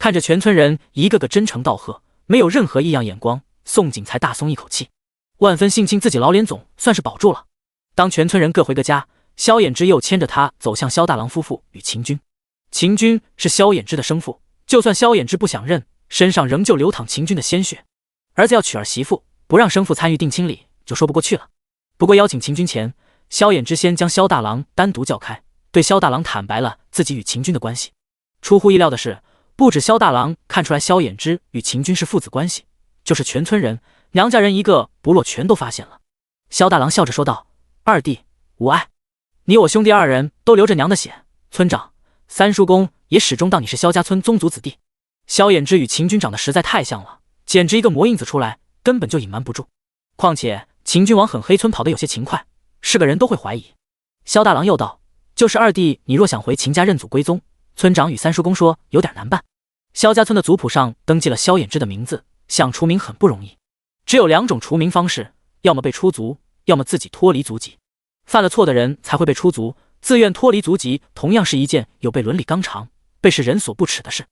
看着全村人一个个真诚道贺，没有任何异样眼光，宋景才大松一口气，万分庆幸自己老脸总算是保住了。当全村人各回个家，萧衍之又牵着他走向萧大郎夫妇与秦军。秦军是萧衍之的生父，就算萧衍之不想认，身上仍旧流淌秦军的鲜血。儿子要娶儿媳妇，不让生父参与定亲礼，就说不过去了。不过邀请秦军前，萧衍之先将萧大郎单独叫开，对萧大郎坦白了自己与秦军的关系。出乎意料的是，不止萧大郎看出来萧衍之与秦军是父子关系，就是全村人、娘家人一个不落全都发现了。萧大郎笑着说道：“二弟无碍，你我兄弟二人都流着娘的血，村长三叔公也始终当你是萧家村宗族子弟。萧衍之与秦军长得实在太像了，简直一个魔印子出来，根本就隐瞒不住。况且秦军往狠黑村跑得有些勤快，是个人都会怀疑。”萧大郎又道：“就是二弟你若想回秦家认祖归宗，村长与三叔公说有点难办。萧家村的族谱上登记了萧衍之的名字，想除名很不容易。只有两种除名方式，要么被出族，要么自己脱离族籍。犯了错的人才会被出族，自愿脱离族籍同样是一件有悖伦理纲常，被是人所不齿的事。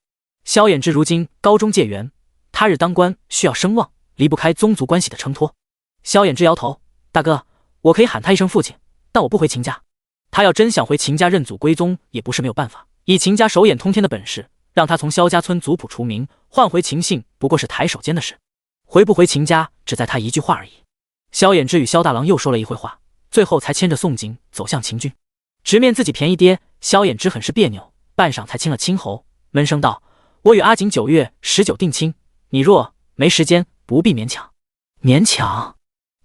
萧衍之如今高中解元，他日当官需要声望，离不开宗族关系的承托。”萧衍之摇头：“大哥，我可以喊他一声父亲，但我不回秦家。他要真想回秦家认祖归宗，也不是没有办法。以秦家手眼通天的本事，让他从萧家村族谱除名，换回秦姓，不过是抬手间的事。回不回秦家，只在他一句话而已。”萧衍之与萧大郎又说了一会话，最后才牵着宋景走向秦军，直面自己便宜爹。萧衍之很是别扭，半晌才清了清喉，闷声道：“我与阿锦9月19定亲，你若没时间，不必勉强。”“勉强？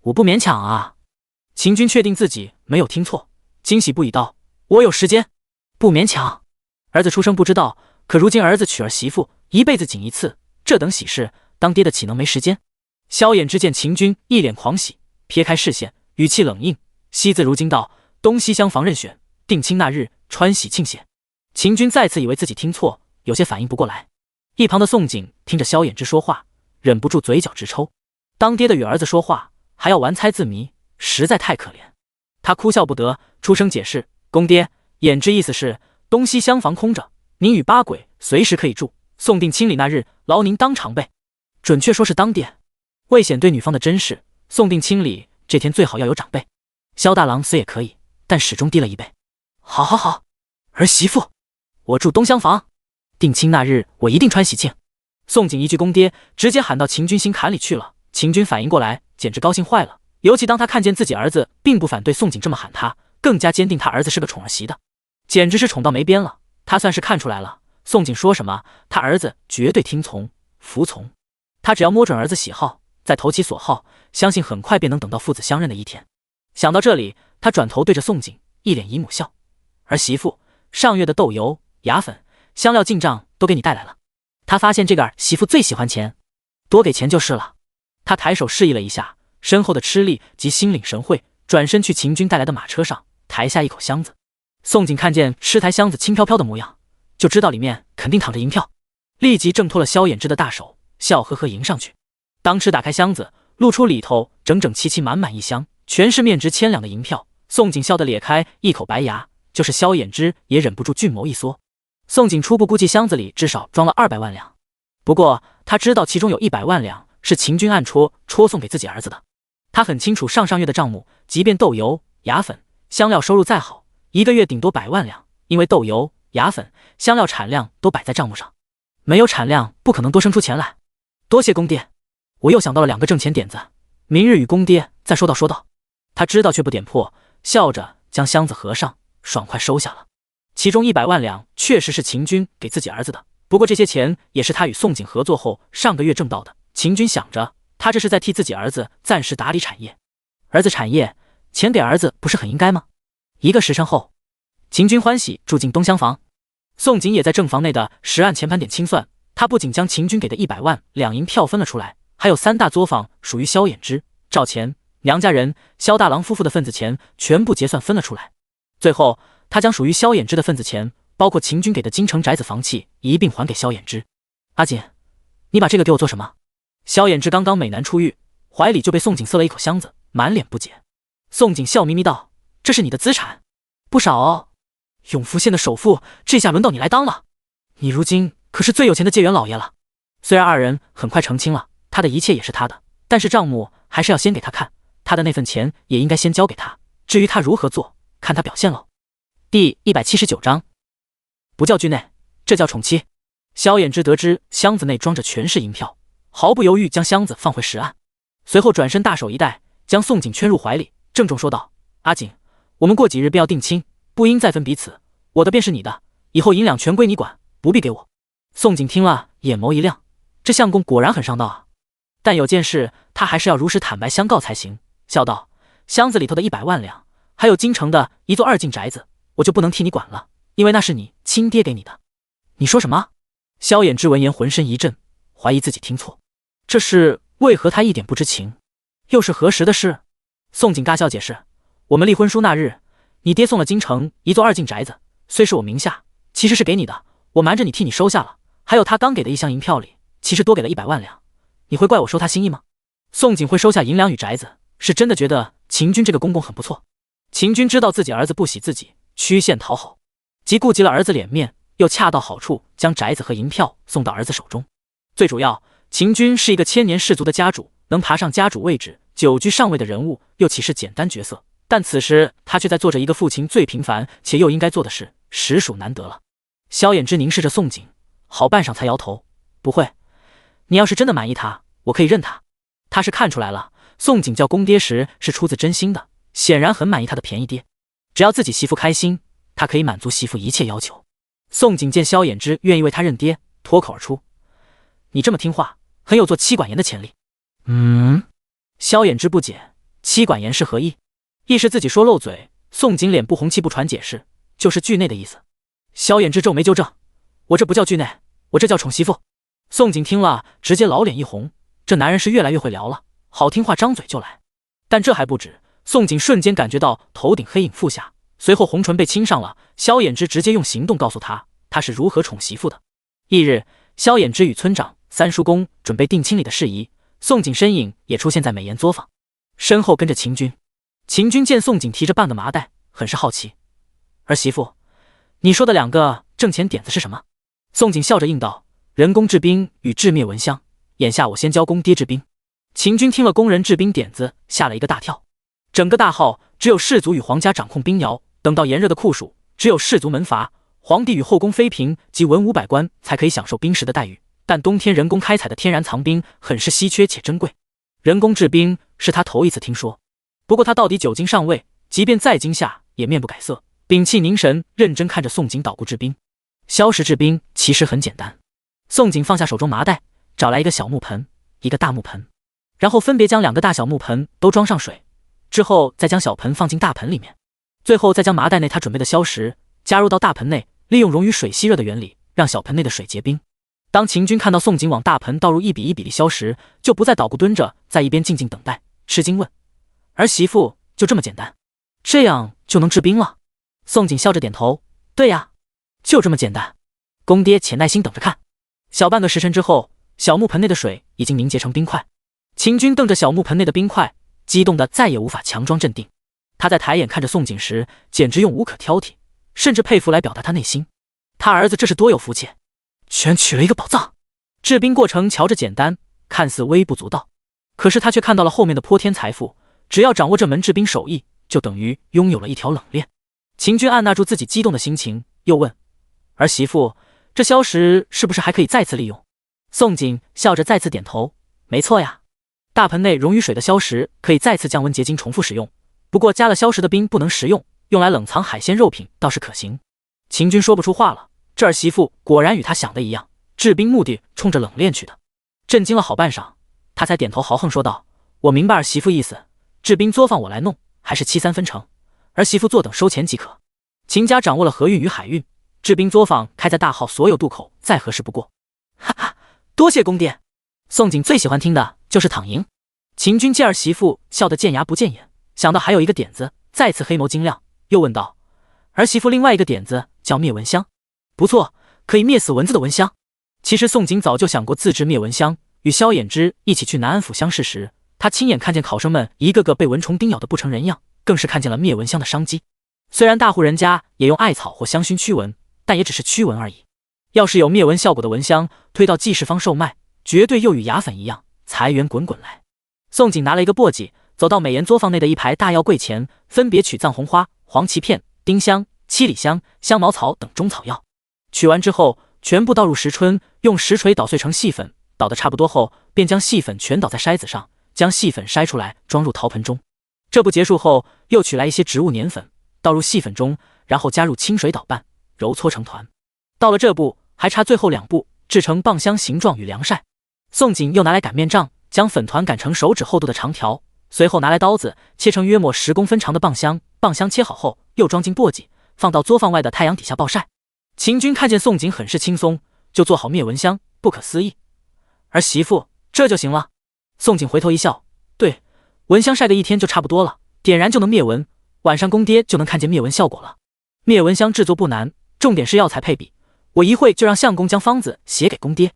我不勉强啊！”秦军确定自己没有听错，惊喜不已道：“我有时间，不勉强。儿子出生不知道，可如今儿子娶儿媳妇，一辈子仅一次，这等喜事，当爹的岂能没时间？”萧衍之见秦军一脸狂喜，撇开视线，语气冷硬，惜字如金道：“东西厢房任选，定亲那日穿喜庆些。”秦军再次以为自己听错，有些反应不过来。一旁的宋景听着萧衍之说话，忍不住嘴角直抽。当爹的与儿子说话，还要玩猜字谜，实在太可怜。他哭笑不得，出声解释：“公爹，衍之意思是东西厢房空着，您与八鬼随时可以住，送定亲礼那日，劳您当常备。准确说是当爹。为显对女方的珍视，送定亲礼这天最好要有长辈。萧大郎虽也可以，但始终低了一辈。好好好，儿媳妇，我住东厢房，定亲那日我一定穿喜庆。”宋景一句公爹，直接喊到秦军心坎里去了。秦军反应过来，简直高兴坏了。尤其当他看见自己儿子并不反对宋景这么喊他，更加坚定他儿子是个宠儿媳的，简直是宠到没边了。他算是看出来了，宋景说什么，他儿子绝对听从服从。他只要摸准儿子喜好，再投其所好，相信很快便能等到父子相认的一天。想到这里，他转头对着宋景一脸姨母笑：“儿媳妇，上月的豆油、牙粉、香料进账都给你带来了。他发现这个儿媳妇最喜欢钱，多给钱就是了。他抬手示意了一下，身后的吃力及心领神会，转身去秦军带来的马车上抬下一口箱子。宋景看见吃台箱子轻飘飘的模样，就知道里面肯定躺着银票，立即挣脱了萧衍之的大手，笑呵呵迎上去。当吃打开箱子，露出里头整整齐齐满满一箱，全是面值千两的银票。宋景笑得咧开一口白牙，就是萧衍之也忍不住俊眸一缩。宋景初步估计箱子里至少装了200万两，不过他知道其中有100万两是秦军暗戳送给自己儿子的。他很清楚上月的账目，即便豆油、牙粉、香料收入再好，一个月顶多100万两，因为豆油、牙粉、香料产量都摆在账目上，没有产量不可能多生出钱来。多谢公爹，我又想到了2个挣钱点子，明日与公爹再说道。他知道却不点破，笑着将箱子合上，爽快收下了。其中100万两确实是秦军给自己儿子的，不过这些钱也是他与宋景合作后上个月挣到的。秦军想着，他这是在替自己儿子暂时打理产业，儿子产业，钱给儿子不是很应该吗？1个时辰后，秦军欢喜住进东厢房，宋景也在正房内的实按前盘点清算。他不仅将秦军给的100万两银票分了出来，还有3大作坊属于萧衍之、赵钱、娘家人、萧大郎夫妇的份子钱全部结算分了出来。最后他将属于萧衍之的份子钱，包括秦军给的京城宅子房契一并还给萧衍之。阿锦，你把这个给我做什么？萧衍之刚刚美男出狱，怀里就被宋景塞了一口箱子，满脸不解。宋景笑眯眯道：这是你的资产，不少哦。永福县的首富，这下轮到你来当了。你如今可是最有钱的介元老爷了。虽然二人很快澄清了他的一切也是他的，但是账目还是要先给他看，他的那份钱也应该先交给他，至于他如何做，看他表现喽。第179章，不叫惧内，这叫宠妻。萧衍之得知箱子内装着全是银票，毫不犹豫将箱子放回实按，随后转身大手一带，将宋景圈入怀里，郑重说道：阿锦，我们过几日便要定亲，不应再分彼此，我的便是你的，以后银两全归你管，不必给我。宋景听了眼眸一亮，这相公果然很上道啊，但有件事他还是要如实坦白相告才行，笑道：箱子里头的100万两，还有京城的一座2进宅子，我就不能替你管了，因为那是你亲爹给你的。你说什么？萧衍之闻言浑身一震，怀疑自己听错，这事为何他一点不知情？又是何时的事？宋景尬笑解释：我们立婚书那日，你爹送了京城一座2进宅子，虽是我名下，其实是给你的，我瞒着你替你收下了。还有他刚给的1箱银票里，其实多给了100万两，你会怪我收他心意吗？宋景会收下银两与宅子，是真的觉得秦军这个公公很不错。秦军知道自己儿子不喜自己，曲线讨好，既顾及了儿子脸面，又恰到好处将宅子和银票送到儿子手中。最主要，秦军是一个千年氏族的家主，能爬上家主位置，久居上位的人物，又岂是简单角色？但此时他却在做着一个父亲最平凡且又应该做的事，实属难得了。萧衍之凝视着宋景，好半晌才摇头：不会，你要是真的满意他，我可以认他。他是看出来了，宋景叫公爹时是出自真心的，显然很满意他的便宜爹。只要自己媳妇开心，他可以满足媳妇一切要求。宋景见萧衍之愿意为他认爹，脱口而出：你这么听话，很有做妻管严的潜力。萧衍之不解，妻管严是何意？亦是自己说漏嘴。宋景脸不红气不喘解释：就是惧内的意思。萧衍之皱眉纠正：我这不叫惧内，我这叫宠媳妇。宋景听了直接老脸一红，这男人是越来越会聊了，好听话张嘴就来。但这还不止，宋景瞬间感觉到头顶黑影覆下，随后红唇被亲上了。萧衍之直接用行动告诉他是如何宠媳妇的。翌日，萧衍之与村长、三叔公准备定亲礼的事宜，宋景身影也出现在美颜作坊，身后跟着秦军。秦军见宋景提着半个麻袋，很是好奇：儿媳妇，你说的2个挣钱点子是什么？宋景笑着应道：人工制冰与制灭蚊香，眼下我先教公爹制冰。秦军听了工人制冰点子，吓了一个大跳。整个大号只有士族与皇家掌控冰窑，等到炎热的酷暑，只有士族门阀、皇帝与后宫妃嫔及文武百官才可以享受冰食的待遇。但冬天人工开采的天然藏冰很是稀缺且珍贵，人工制冰是他头一次听说。不过他到底久经上位，即便再惊吓也面不改色，屏气凝神，认真看着宋景捣鼓制冰。消食制冰其实很简单。宋景放下手中麻袋，找来一个小木盆，一个大木盆，然后分别将2个大小木盆都装上水，之后再将小盆放进大盆里面，最后再将麻袋内他准备的消食、加入到大盆内，利用溶于水吸热的原理，让小盆内的水结冰。当秦军看到宋景往大盆倒入1:1比例消时，就不再捣鼓蹲着，在一边静静等待，吃惊问：“儿媳妇，就这么简单？这样就能制冰了？”宋景笑着点头：“对呀，就这么简单。公爹且耐心等着看。”小半个时辰之后，小木盆内的水已经凝结成冰块。秦军瞪着小木盆内的冰块，激动得再也无法强装镇定。他在抬眼看着宋景时，简直用无可挑剔，甚至佩服来表达他内心。他儿子这是多有福气，居然娶了一个宝藏。制冰过程瞧着简单，看似微不足道，可是他却看到了后面的泼天财富。只要掌握这门制冰手艺，就等于拥有了一条冷链。秦军按捺住自己激动的心情，又问：“儿媳妇，这硝石是不是还可以再次利用？”宋景笑着再次点头：“没错呀，大盆内溶于水的硝石可以再次降温结晶，重复使用。不过加了硝石的冰不能食用，用来冷藏海鲜肉品倒是可行。”秦军说不出话了，这儿媳妇果然与他想的一样，制冰目的冲着冷链去的。震惊了好半晌，他才点头豪横说道：“我明白儿媳妇意思，制冰作坊我来弄，还是7/3分成，儿媳妇坐等收钱即可。”秦家掌握了河运与海运，制冰作坊开在大号所有渡口，再合适不过。哈哈，多谢公爹。宋景最喜欢听的就是躺赢。秦军见儿媳妇笑得见牙不见眼，想到还有一个点子，再次黑眸晶亮，又问道：“儿媳妇另外一个点子叫灭蚊香，不错，可以灭死蚊子的蚊香。”其实宋景早就想过自制灭蚊香，与萧衍之一起去南安府乡试时，他亲眼看见考生们一个个被蚊虫叮咬得不成人样，更是看见了灭蚊香的商机。虽然大户人家也用艾草或香薰驱蚊，但也只是驱蚊而已。要是有灭蚊效果的蚊香推到济世坊售卖，绝对又与牙粉一样，财源滚滚来。宋景拿了一个簸箕，走到美颜作坊内的一排大药柜前，分别取藏红花、黄芪片、丁香、七里香、香茅草等中草药。取完之后，全部倒入石春，用石锤捣碎成细粉，捣得差不多后，便将细粉全倒在筛子上，将细粉筛出来，装入陶盆中。这步结束后，又取来一些植物粘粉，倒入细粉中，然后加入清水捣拌，揉搓成团。到了这步，还差最后2步，制成棒香形状与凉晒。宋景又拿来擀面杖，将粉团擀成手指厚度的长条，随后拿来刀子切成约莫10公分长的棒香。棒香切好后，又装进簸箕，放到作坊外的太阳底下暴晒。秦军看见宋景很是轻松，就做好灭蚊香，不可思议：“儿媳妇，这就行了？”宋景回头一笑：“对，蚊香晒个1天就差不多了，点燃就能灭蚊，晚上公爹就能看见灭蚊效果了。灭蚊香制作不难，重点是药材配比，我一会就让相公将方子写给公爹。”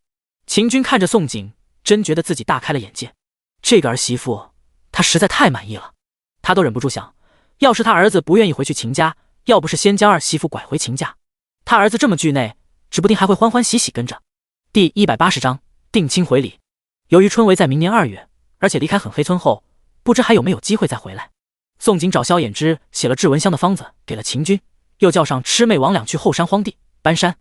秦军看着宋景，真觉得自己大开了眼界。这个儿媳妇，他实在太满意了。他都忍不住想，要是他儿子不愿意回去秦家，要不是先将儿媳妇拐回秦家，他儿子这么惧内，指不定还会欢欢喜喜跟着。第180章定亲回礼。由于春闱在明年2月，而且离开狠黑村后，不知还有没有机会再回来。宋景找萧衍之写了制蚊香的方子给了秦军，又叫上魑魅魍魉去后山荒地搬山。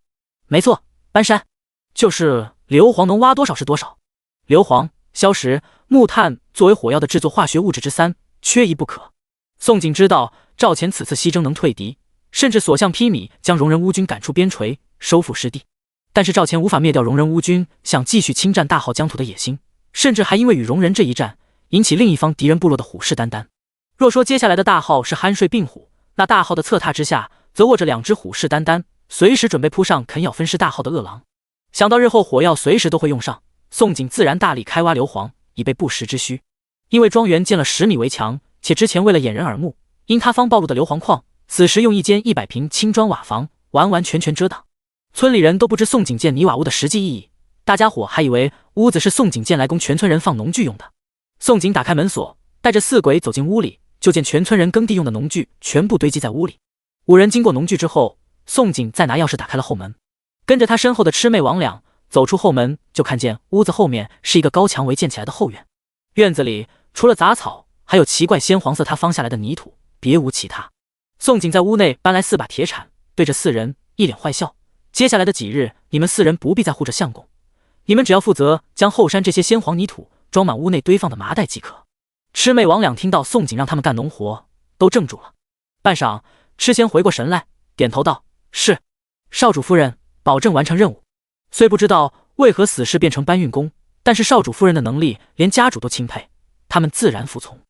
没错，搬山就是硫磺能挖多少是多少。硫磺、硝石、木炭作为火药的制作化学物质之3，缺一不可。宋景知道赵钱此次西征能退敌，甚至所向披靡，将戎人乌军赶出边陲，收复失地。但是赵钱无法灭掉戎人乌军想继续侵占大号疆土的野心，甚至还因为与戎人这一战，引起另一方敌人部落的虎视眈眈。若说接下来的大号是酣睡病虎，那大号的侧榻之下，则卧着2只虎视眈眈，随时准备扑上啃咬分尸大号的恶狼。想到日后火药随时都会用上，宋景自然大力开挖硫磺，以备不时之需。因为庄园建了10米围墙，且之前为了掩人耳目，因塌方暴露的硫磺矿，此时用一间100平青砖瓦房完完全全遮挡。村里人都不知宋景建泥瓦屋的实际意义，大家伙还以为屋子是宋景建来供全村人放农具用的。宋景打开门锁，带着4鬼走进屋里，就见全村人耕地用的农具全部堆积在屋里。5人经过农具之后，宋景再拿钥匙打开了后门，跟着他身后的魑魅魍魉走出后门，就看见屋子后面是一个高墙围建起来的后院。院子里除了杂草，还有奇怪鲜黄色他方下来的泥土，别无其他。宋景在屋内搬来4把铁铲，对着4人一脸坏笑：“接下来的几日，你们4人不必再护着相公，你们只要负责将后山这些鲜黄泥土装满屋内堆放的麻袋即可。”魑魅魍魉听到宋景让他们干农活，都怔住了。半晌，魑仙回过神来，点头道：“是，少主夫人，保证完成任务。”虽不知道为何死士变成搬运工，但是少主夫人的能力连家主都钦佩，他们自然服从。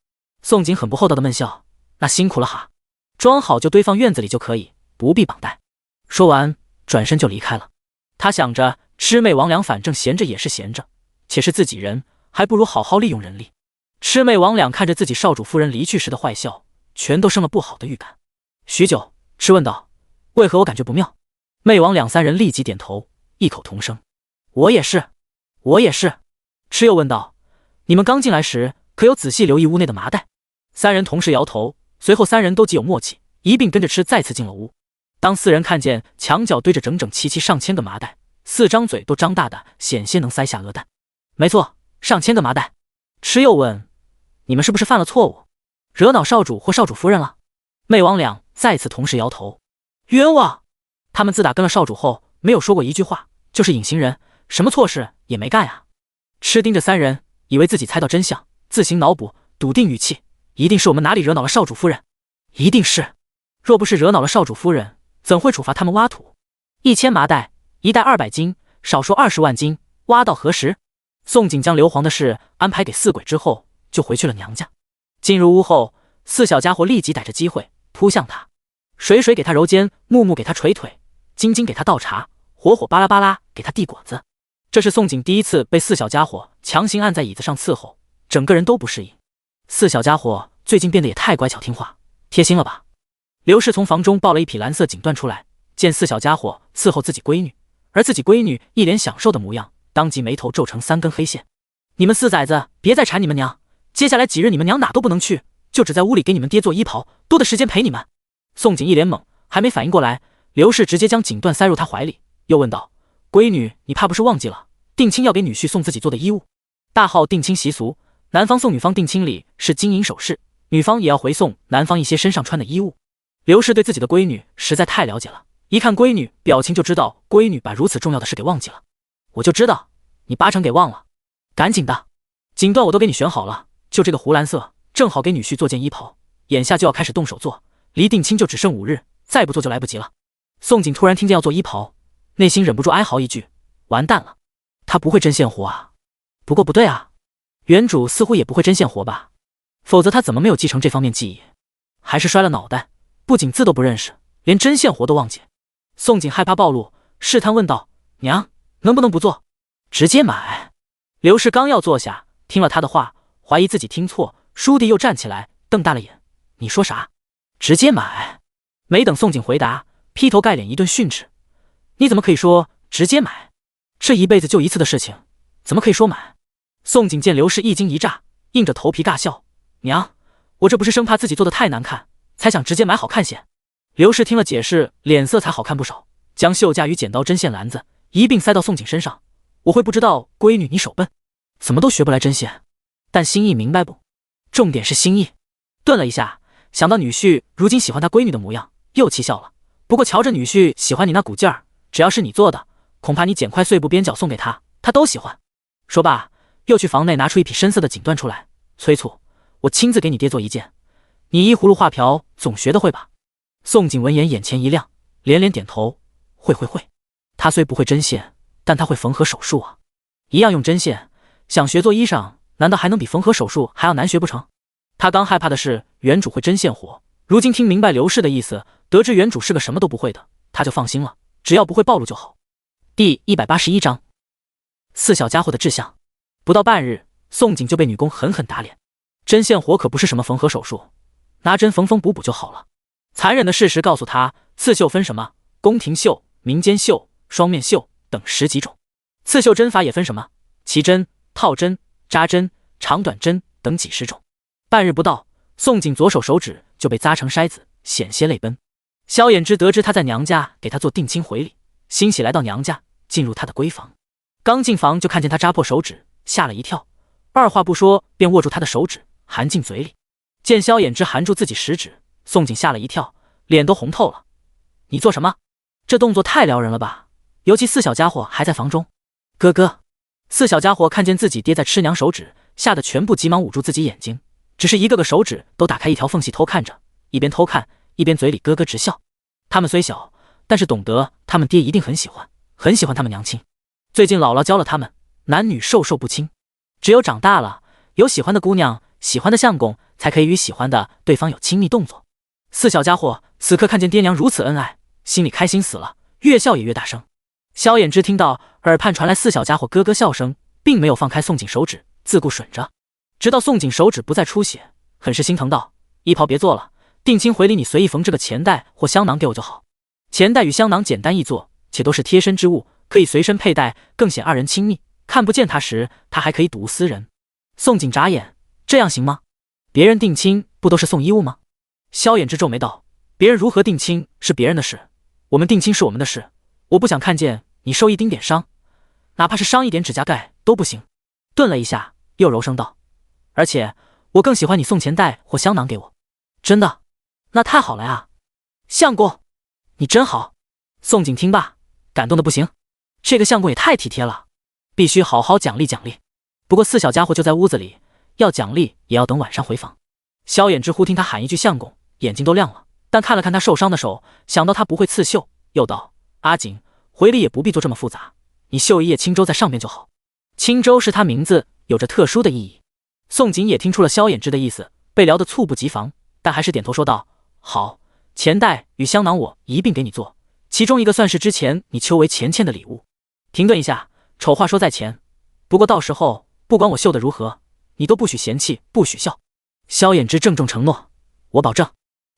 宋景很不厚道的闷笑：“那辛苦了哈，装好就堆放院子里就可以，不必绑带。”说完，转身就离开了。他想着，魑魅魍魉反正闲着也是闲着，且是自己人，还不如好好利用人力。魑魅魍魉看着自己少主夫人离去时的坏笑，全都生了不好的预感。许久，魑问道：“为何我感觉不妙？”魅魍魉三人立即点头，异口同声：“我也是，我也是。”魑又问道：“你们刚进来时，可有仔细留意屋内的麻袋？”三人同时摇头，随后三人都极有默契，一并跟着魑再次进了屋。当四人看见墙角堆着整整齐齐上千个麻袋，四张嘴都张大的，险些能塞下鹅蛋。没错，上千个麻袋。魑又问：“你们是不是犯了错误，惹恼少主或少主夫人了？”魅魍魉再次同时摇头：“冤枉！他们自打跟了少主后，没有说过一句话，就是隐形人，什么错事也没干啊。”魑盯着三人，以为自己猜到真相，自行脑补，笃定语气：“一定是我们哪里惹恼了少主夫人，一定是。若不是惹恼了少主夫人，怎会处罚他们挖土？1000麻袋，一袋200斤，少说20万斤，挖到何时？”宋景将硫磺的事安排给四鬼之后，就回去了娘家。进入屋后，四小家伙立即逮着机会扑向他，水水给他揉肩，木木给他捶腿，晶晶给他倒茶，火火巴拉巴拉给他递果子。这是宋景第一次被四小家伙强行按在椅子上伺候，整个人都不适应。四小家伙最近变得也太乖巧听话贴心了吧。刘氏从房中抱了一匹蓝色锦缎出来，见四小家伙伺候自己闺女，而自己闺女一脸享受的模样，当即眉头皱成3根黑线。你们四崽子别再缠你们娘，接下来几日你们娘哪都不能去，就只在屋里给你们爹做衣袍，多的时间陪你们。宋景一脸懵，还没反应过来，刘氏直接将锦缎塞入他怀里，又问道：“闺女，你怕不是忘记了，定亲要给女婿送自己做的衣物？大号定亲习俗，男方送女方定亲礼是金银首饰，女方也要回送男方一些身上穿的衣物。”刘氏对自己的闺女实在太了解了，一看闺女表情就知道闺女把如此重要的事给忘记了。我就知道你8成给忘了，赶紧的，锦缎我都给你选好了，就这个湖蓝色，正好给女婿做件衣袍，眼下就要开始动手做，离定亲就只剩5日，再不做就来不及了。宋景突然听见要做衣袍，内心忍不住哀嚎一句：完蛋了，他不会针线活啊。不过不对啊，原主似乎也不会针线活吧，否则他怎么没有继承这方面技艺？还是摔了脑袋，不仅字都不认识，连针线活都忘记。宋景害怕暴露，试探问道：娘，能不能不做，直接买？刘氏刚要坐下，听了他的话，怀疑自己听错，倏地又站起来，瞪大了眼：你说啥？直接买？没等宋景回答，劈头盖脸一顿训斥：你怎么可以说直接买？这一辈子就一次的事情，怎么可以说买？宋景见刘氏一惊一乍，硬着头皮尬笑：娘，我这不是生怕自己做的太难看，才想直接买好看些。刘氏听了解释，脸色才好看不少，将绣架与剪刀针线篮子一并塞到宋景身上。我会不知道闺女你手笨，怎么都学不来针线，但心意明白不？重点是心意。顿了一下，想到女婿如今喜欢他闺女的模样，又气笑了。不过瞧着女婿喜欢你那股劲儿，只要是你做的，恐怕你剪块碎布边角送给他，他都喜欢。说罢，又去房内拿出一匹深色的锦缎出来，催促：我亲自给你爹做一件，你依葫芦画瓢总学得会吧？宋景闻言眼前一亮，连连点头：会。他虽不会针线，但他会缝合手术啊，一样用针线，想学做衣裳，难道还能比缝合手术还要难学不成？他刚害怕的是原主会针线活，如今听明白刘氏的意思，得知原主是个什么都不会的，他就放心了，只要不会暴露就好。第181章，四小家伙的志向。不到半日，宋景就被女工狠狠打脸。针线活可不是什么缝合手术，拿针缝补就好了。残忍的事实告诉他，刺绣分什么宫廷绣、民间绣、双面绣等10几种，刺绣针法也分什么齐针、套针、扎针、长短针等几十种。半日不到，宋景左手手指就被扎成筛子，险些泪奔。萧衍之得知他在娘家给他做定亲回礼，欣喜来到娘家，进入他的闺房。刚进房就看见他扎破手指，吓了一跳，二话不说便握住他的手指含进嘴里。见萧衍之含住自己食指，宋景吓了一跳，脸都红透了。你做什么？这动作太撩人了吧，尤其四小家伙还在房中。哥哥，四小家伙看见自己爹在吃娘手指，吓得全部急忙捂住自己眼睛，只是一个个手指都打开一条缝隙偷看着，一边偷看一边嘴里咯咯直笑。他们虽小，但是懂得他们爹一定很喜欢他们娘亲。最近姥姥教了他们，男女授受不亲，只有长大了，有喜欢的姑娘，喜欢的相公，才可以与喜欢的对方有亲密动作。四小家伙此刻看见爹娘如此恩爱，心里开心死了，越笑也越大声。萧衍之听到耳畔传来四小家伙咯咯笑声，并没有放开宋景手指，自顾吮着，直到宋景手指不再出血，很是心疼道：“衣袍别做了，定亲回礼你随意缝这个钱袋或香囊给我就好。钱袋与香囊简单易做，且都是贴身之物，可以随身佩戴，更显二人亲密。看不见他时，他还可以睹物思人。”宋景眨眼，这样行吗？别人定亲不都是送衣物吗？萧衍之皱眉道：“别人如何定亲是别人的事，我们定亲是我们的事。我不想看见你受一丁点伤，哪怕是伤一点指甲盖都不行。”顿了一下，又柔声道：“而且我更喜欢你送钱袋或香囊给我。”真的？那太好了呀！相公，你真好。宋景听罢，感动的不行，这个相公也太体贴了，必须好好奖励奖励。不过四小家伙就在屋子里，要奖励也要等晚上回房。萧衍之忽听他喊一句相公，眼睛都亮了，但看了看他受伤的手，想到他不会刺绣，又道：“阿锦，回礼也不必做这么复杂，你绣一叶轻舟在上面就好。”轻舟是他名字，有着特殊的意义。宋景也听出了萧衍之的意思，被聊得猝不及防，但还是点头说道：“好，钱袋与香囊我一并给你做，其中一个算是之前你秋为钱谦的礼物。”停顿一下，丑话说在前，不过到时候不管我绣得如何，你都不许嫌弃，不许笑。萧衍之郑重承诺：“我保证，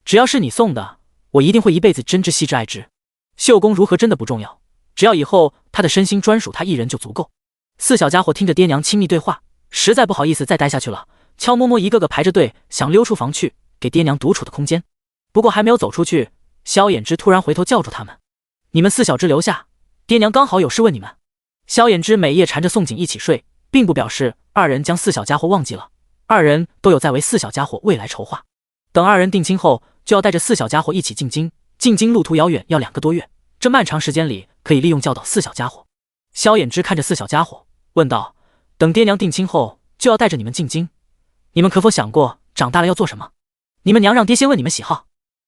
只要是你送的，我一定会一辈子珍之惜之爱之。绣工如何真的不重要，只要以后他的身心专属他一人就足够。”四小家伙听着爹娘亲密对话，实在不好意思再待下去了，悄摸摸一个个排着队想溜出房去，给爹娘独处的空间。不过还没有走出去，萧衍之突然回头叫住他们：“你们四小只留下，爹娘刚好有事问你们。”萧衍之每夜缠着宋景一起睡，并不表示二人将四小家伙忘记了，二人都有在为四小家伙未来筹划。等二人定亲后，就要带着四小家伙一起进京，进京路途遥远，要2个多月，这漫长时间里可以利用教导四小家伙。萧衍之看着四小家伙问道：“等爹娘定亲后，就要带着你们进京，你们可否想过长大了要做什么？你们娘让爹先问你们喜好。”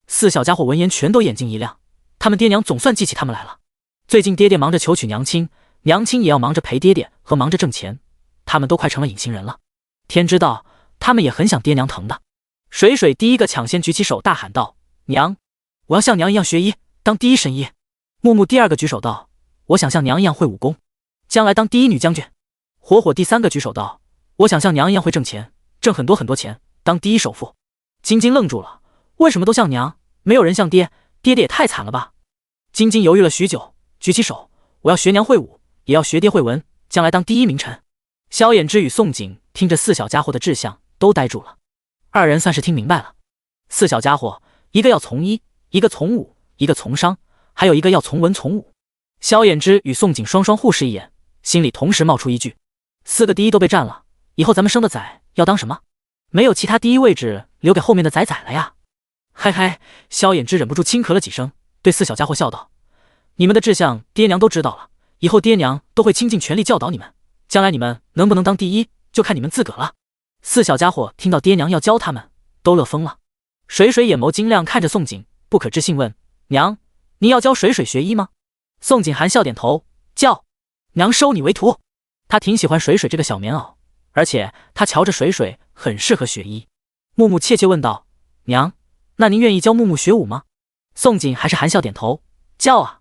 四小家伙闻言全都眼睛一亮，他们爹娘总算记起他们来了。最近爹爹忙着求娶娘亲，娘亲也要忙着陪爹爹和忙着挣钱，他们都快成了隐形人了。天知道，他们也很想爹娘疼的。水水第一个抢先举起手大喊道：“娘，我要像娘一样学医，当第一神医。”木木第二个举手道：“我想像娘一样会武功，将来当第一女将军。”火火第三个举手道：“我想像娘一样会挣钱，挣很多很多钱，当第一首富。”晶晶愣住了，为什么都像娘，没有人像爹？爹爹也太惨了吧！晶晶犹豫了许久，举起手：“我要学娘会武，也要学爹会文，将来当第一名臣。”萧衍之与宋景听着四小家伙的志向，都呆住了。二人算是听明白了，四小家伙一个要从医，一个从武，一个从商，还有一个要从文从武。萧衍之与宋景双双互视一眼，心里同时冒出一句：“4个第一都被占了，以后咱们生的崽要当什么？没有其他第一位置留给后面的崽崽了呀！”嗨嗨，萧衍之忍不住轻咳了几声，对四小家伙笑道：“你们的志向爹娘都知道了，以后爹娘都会倾尽全力教导你们，将来你们能不能当第一，就看你们自个了。”四小家伙听到爹娘要教他们，都乐疯了。水水眼眸晶亮看着宋景，不可置信问：“娘，你要教水水学医吗？”宋景含笑点头：“教，娘收你为徒。”他挺喜欢水水这个小棉袄，而且他瞧着水水很适合学医。木木怯怯问道：“娘，那您愿意教木木学武吗？”宋景还是含笑点头：“教啊，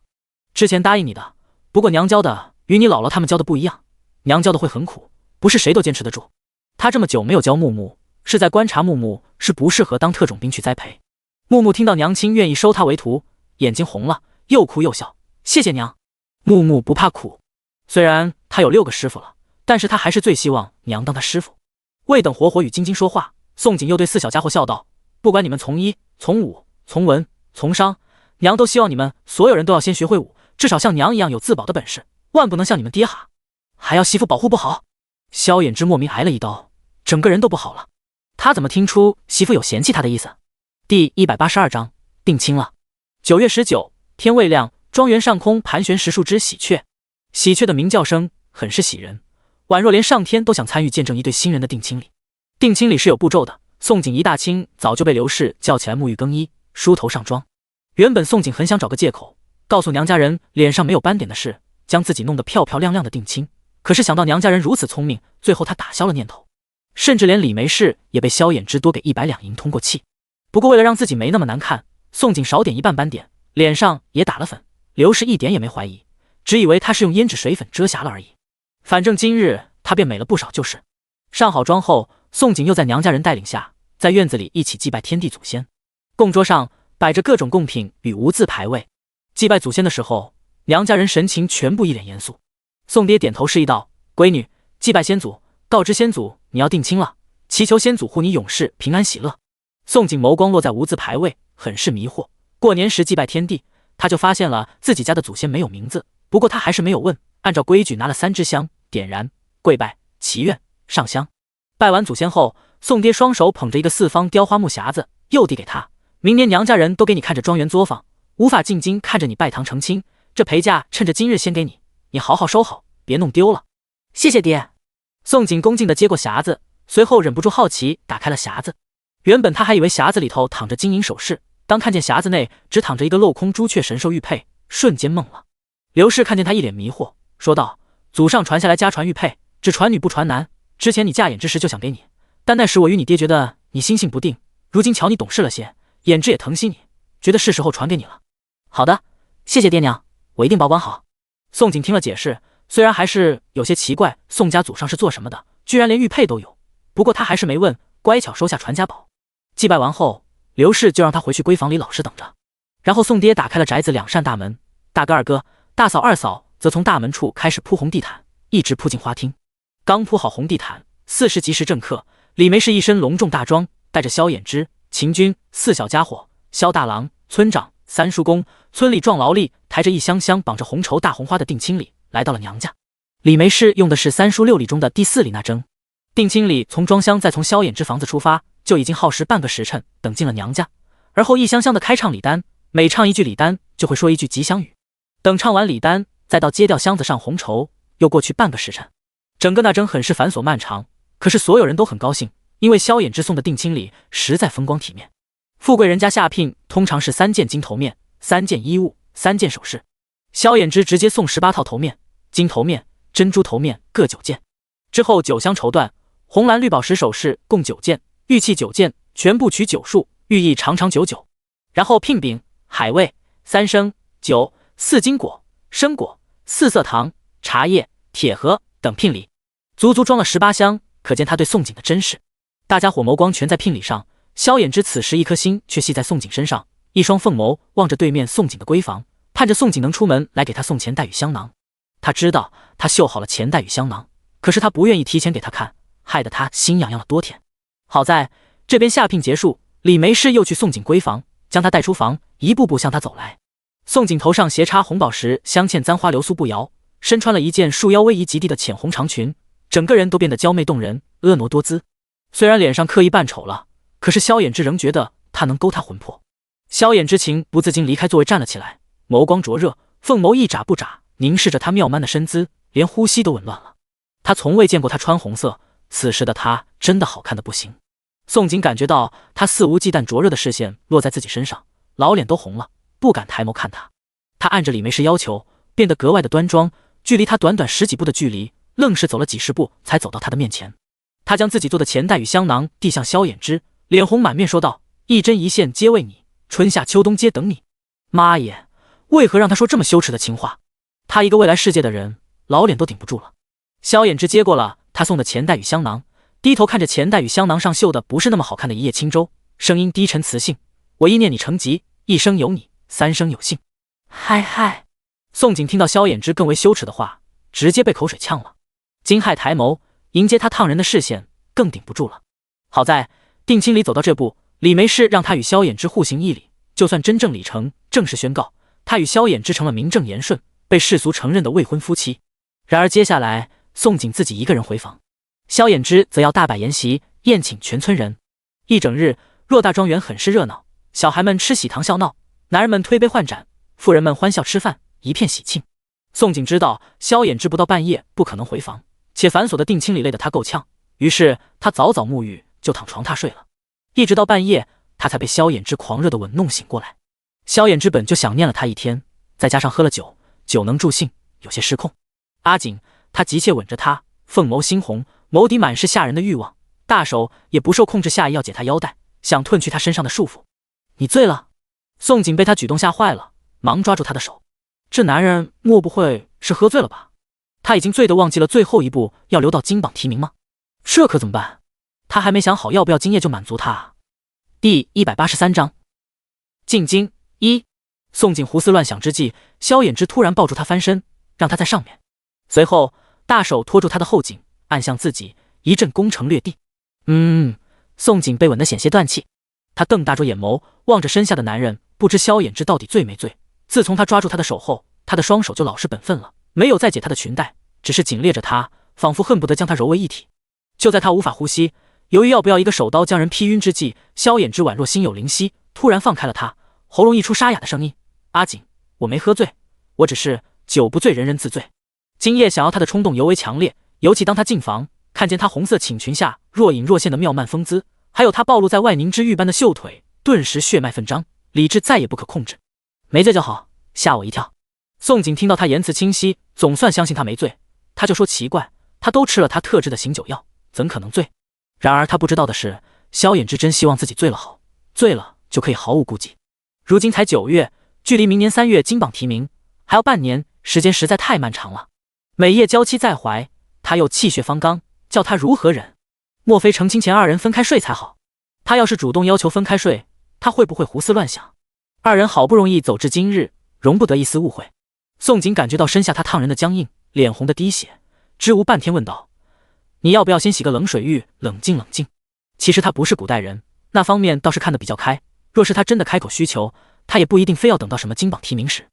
之前答应你的，不过娘教的与你姥姥他们教的不一样，娘教的会很苦，不是谁都坚持得住。”他这么久没有教木木，是在观察木木是不适合当特种兵去栽培。木木听到娘亲愿意收他为徒，眼睛红了，又哭又笑：“谢谢娘。”木木不怕苦，虽然他有6个师傅了，但是他还是最希望娘当他师傅。未等火火与晶晶说话，宋景又对四小家伙笑道：“不管你们从医、从武、从文、从商，娘都希望你们所有人都要先学会武，至少像娘一样有自保的本事，万不能像你们爹哈，还要媳妇保护不好。”萧衍之莫名挨了一刀，整个人都不好了。他怎么听出媳妇有嫌弃他的意思？第182章定亲了。9月19，天未亮，庄园上空盘旋10数只喜鹊，喜鹊的鸣叫声很是喜人，宛若连上天都想参与见证一对新人的定亲礼。定亲礼是有步骤的，宋景一大清早就被刘氏叫起来沐浴更衣，梳头上妆。原本宋景很想找个借口告诉娘家人脸上没有斑点的事，将自己弄得漂漂亮亮的定亲，可是想到娘家人如此聪明，最后他打消了念头，甚至连李梅氏也被萧衍之多给100两银通过气。不过为了让自己没那么难看，宋景少点1半斑点，脸上也打了粉，刘氏一点也没怀疑，只以为他是用胭脂水粉遮瑕了而已。反正今日他便美了不少就是。上好妆后，宋景又在娘家人带领下，在院子里一起祭拜天地祖先。供桌上摆着各种贡品与无字牌位。祭拜祖先的时候，娘家人神情全部一脸严肃。宋爹点头示意道：“闺女，祭拜先祖，告知先祖你要定亲了，祈求先祖护你永世平安喜乐。”宋景眸光落在无字牌位，很是迷惑。过年时祭拜天地，他就发现了自己家的祖先没有名字，不过他还是没有问，按照规矩拿了3支香，点燃，跪拜，祈愿，上香。拜完祖先后，宋爹双手捧着一个4方雕花木匣子，又递给他：“明年娘家人都给你看着庄园作坊，无法进京看着你拜堂成亲，这陪嫁趁着今日先给你，你好好收好，别弄丢了。”“谢谢爹。”宋景恭敬地接过匣子，随后忍不住好奇打开了匣子。原本他还以为匣子里头躺着金银首饰，当看见匣子内只躺着一个镂空朱雀神兽玉佩，瞬间懵了。刘氏看见他一脸迷惑，说道：“祖上传下来家传玉佩，只传女不传男，之前你嫁眼之时就想给你，但那时我与你爹觉得你心性不定，如今瞧你懂事了些，眼智也疼惜你，觉得是时候传给你了。”“好的，谢谢爹娘，我一定保管好。”宋景听了解释，虽然还是有些奇怪宋家祖上是做什么的，居然连玉佩都有，不过他还是没问，乖巧收下传家宝。祭拜完后，刘氏就让他回去闺房里老实等着。然后宋爹打开了宅子2扇大门，大哥、二哥、大嫂、二嫂则从大门处开始铺红地毯，一直铺进花厅。刚铺好红地毯，40吉时正刻，李梅氏一身隆重大装，带着萧衍之、秦军4小家伙，萧大郎、村长、3叔公、村里壮劳力抬着一箱箱绑着红绸大红花的定亲礼来到了娘家。李梅氏用的是3书6礼中的第4礼那征。定亲礼从庄厢再从萧衍之房子出发，就已经耗时半个时辰，等进了娘家。而后一箱箱的开唱礼单，每唱一句礼单就会说一句吉祥语。等唱完礼单，再到揭掉箱子上红绸，又过去半个时辰。整个那征很是繁琐漫长，可是所有人都很高兴，因为萧衍之送的定亲礼实在风光体面。富贵人家下聘通常是3件金头面、3件衣物、3件首饰，萧衍之直接送18套头面、金头面、珍珠头面各9件。之后9箱绸缎、红蓝绿宝石首饰共9件，玉器9件，全部取9数，寓意长长久久。然后聘饼、海味、3生、酒、4金果、生果、4色糖、茶叶、铁盒等聘礼，足足装了18箱，可见他对宋景的珍视。大家伙眸光全在聘礼上，萧衍之此时一颗心却系在宋景身上，一双凤眸望着对面宋景的闺房，盼着宋景能出门来给他送钱袋与香囊。他知道他绣好了钱袋与香囊，可是他不愿意提前给他看，害得他心痒痒了多天。好在这边下聘结束，李梅氏又去宋景闺房，将他带出房，一步步向他走来。宋景头上斜插红宝石镶嵌簪花流苏步摇，身穿了一件束腰逶迤及地的浅红长裙，整个人都变得娇媚动人，婀娜多姿。虽然脸上刻意扮丑了，可是萧衍之仍觉得他能勾他魂魄。萧衍之情不自禁离开座位站了起来，眸光灼热，凤眸一眨不眨凝视着他妙曼的身姿，连呼吸都紊乱了。他从未见过他穿红色，此时的他真的好看的不行。宋景感觉到他肆无忌惮灼热的视线落在自己身上，老脸都红了，不敢抬眸看他。他按着李梅氏要求，变得格外的端庄，距离他短短10几步的距离，愣是走了几十步才走到他的面前。他将自己做的钱袋与香囊递向萧衍之，脸红满面说道：“一针一线皆为你，春夏秋冬皆等你。”妈耶，为何让他说这么羞耻的情话？他一个未来世界的人，老脸都顶不住了。萧衍之接过了他送的钱袋与香囊，低头看着钱袋与香囊上绣的不是那么好看的一叶轻舟，声音低沉磁性：“我一念你成疾，1生有你，3生有幸。”嗨嗨！宋景听到萧衍之更为羞耻的话，直接被口水呛了。惊骇抬眸迎接他烫人的视线，更顶不住了。好在定亲礼走到这步，李梅氏让他与萧衍之互行一礼，就算真正礼成，正式宣告他与萧衍之成了名正言顺被世俗承认的未婚夫妻。然而接下来宋景自己一个人回房，萧衍之则要大摆筵席宴请全村人。一整日偌大庄园很是热闹，小孩们吃喜糖笑闹，男人们推杯换盏，妇人们欢笑吃饭，一片喜庆。宋景知道萧衍之不到半夜不可能回房，且繁琐的定亲礼累得他够呛，于是他早早沐浴就躺床榻睡了。一直到半夜他才被萧衍之狂热的吻弄醒过来。萧衍之本就想念了他一天，再加上喝了酒，酒能助兴，有些失控。阿紧他急切吻着他，凤眸猩红，眸底满是吓人的欲望，大手也不受控制下意要解他腰带，想褪去他身上的束缚。你醉了？宋景被他举动吓坏了，忙抓住他的手。这男人莫不会是喝醉了吧？他已经醉得忘记了最后一步要留到金榜题名吗？这可怎么办？他还没想好要不要今夜就满足他啊。第183章进京一。宋景胡思乱想之际，萧衍之突然抱住他翻身，让他在上面，随后大手托住他的后颈，按向自己，一阵攻城略地。宋景被吻得险些断气，他瞪大着眼眸望着身下的男人，不知萧衍之到底醉没醉。自从他抓住他的手后，他的双手就老实本分了，没有再解他的裙带，只是紧链着他，仿佛恨不得将他揉为一体。就在他无法呼吸，犹豫要不要一个手刀将人劈晕之际，萧衍之宛若心有灵犀，突然放开了他，喉咙溢出沙哑的声音：“阿锦，我没喝醉，我只是酒不醉人人自醉。”今夜想要他的冲动尤为强烈，尤其当他进房，看见他红色寝裙下若隐若现的妙曼风姿，还有他暴露在外凝脂玉般的秀腿，顿时血脉奋张，理智再也不可控制。没醉就好，吓我一跳。宋景听到他言辞清晰，总算相信他没醉，他就说奇怪，他都吃了他特制的醒酒药，怎可能醉？然而他不知道的是，萧衍之真希望自己醉了好，醉了就可以毫无顾忌。如今才9月，距离明年3月金榜题名还要半年，时间实在太漫长了。每夜娇妻在怀，他又气血方刚，叫他如何忍？莫非成亲前二人分开睡才好？他要是主动要求分开睡，他会不会胡思乱想？二人好不容易走至今日，容不得一丝误会。宋景感觉到身下他烫人的僵硬，脸红的滴血，支吾半天问道：“你要不要先洗个冷水浴，冷静冷静？”其实他不是古代人，那方面倒是看得比较开。若是他真的开口需求，他也不一定非要等到什么金榜题名时。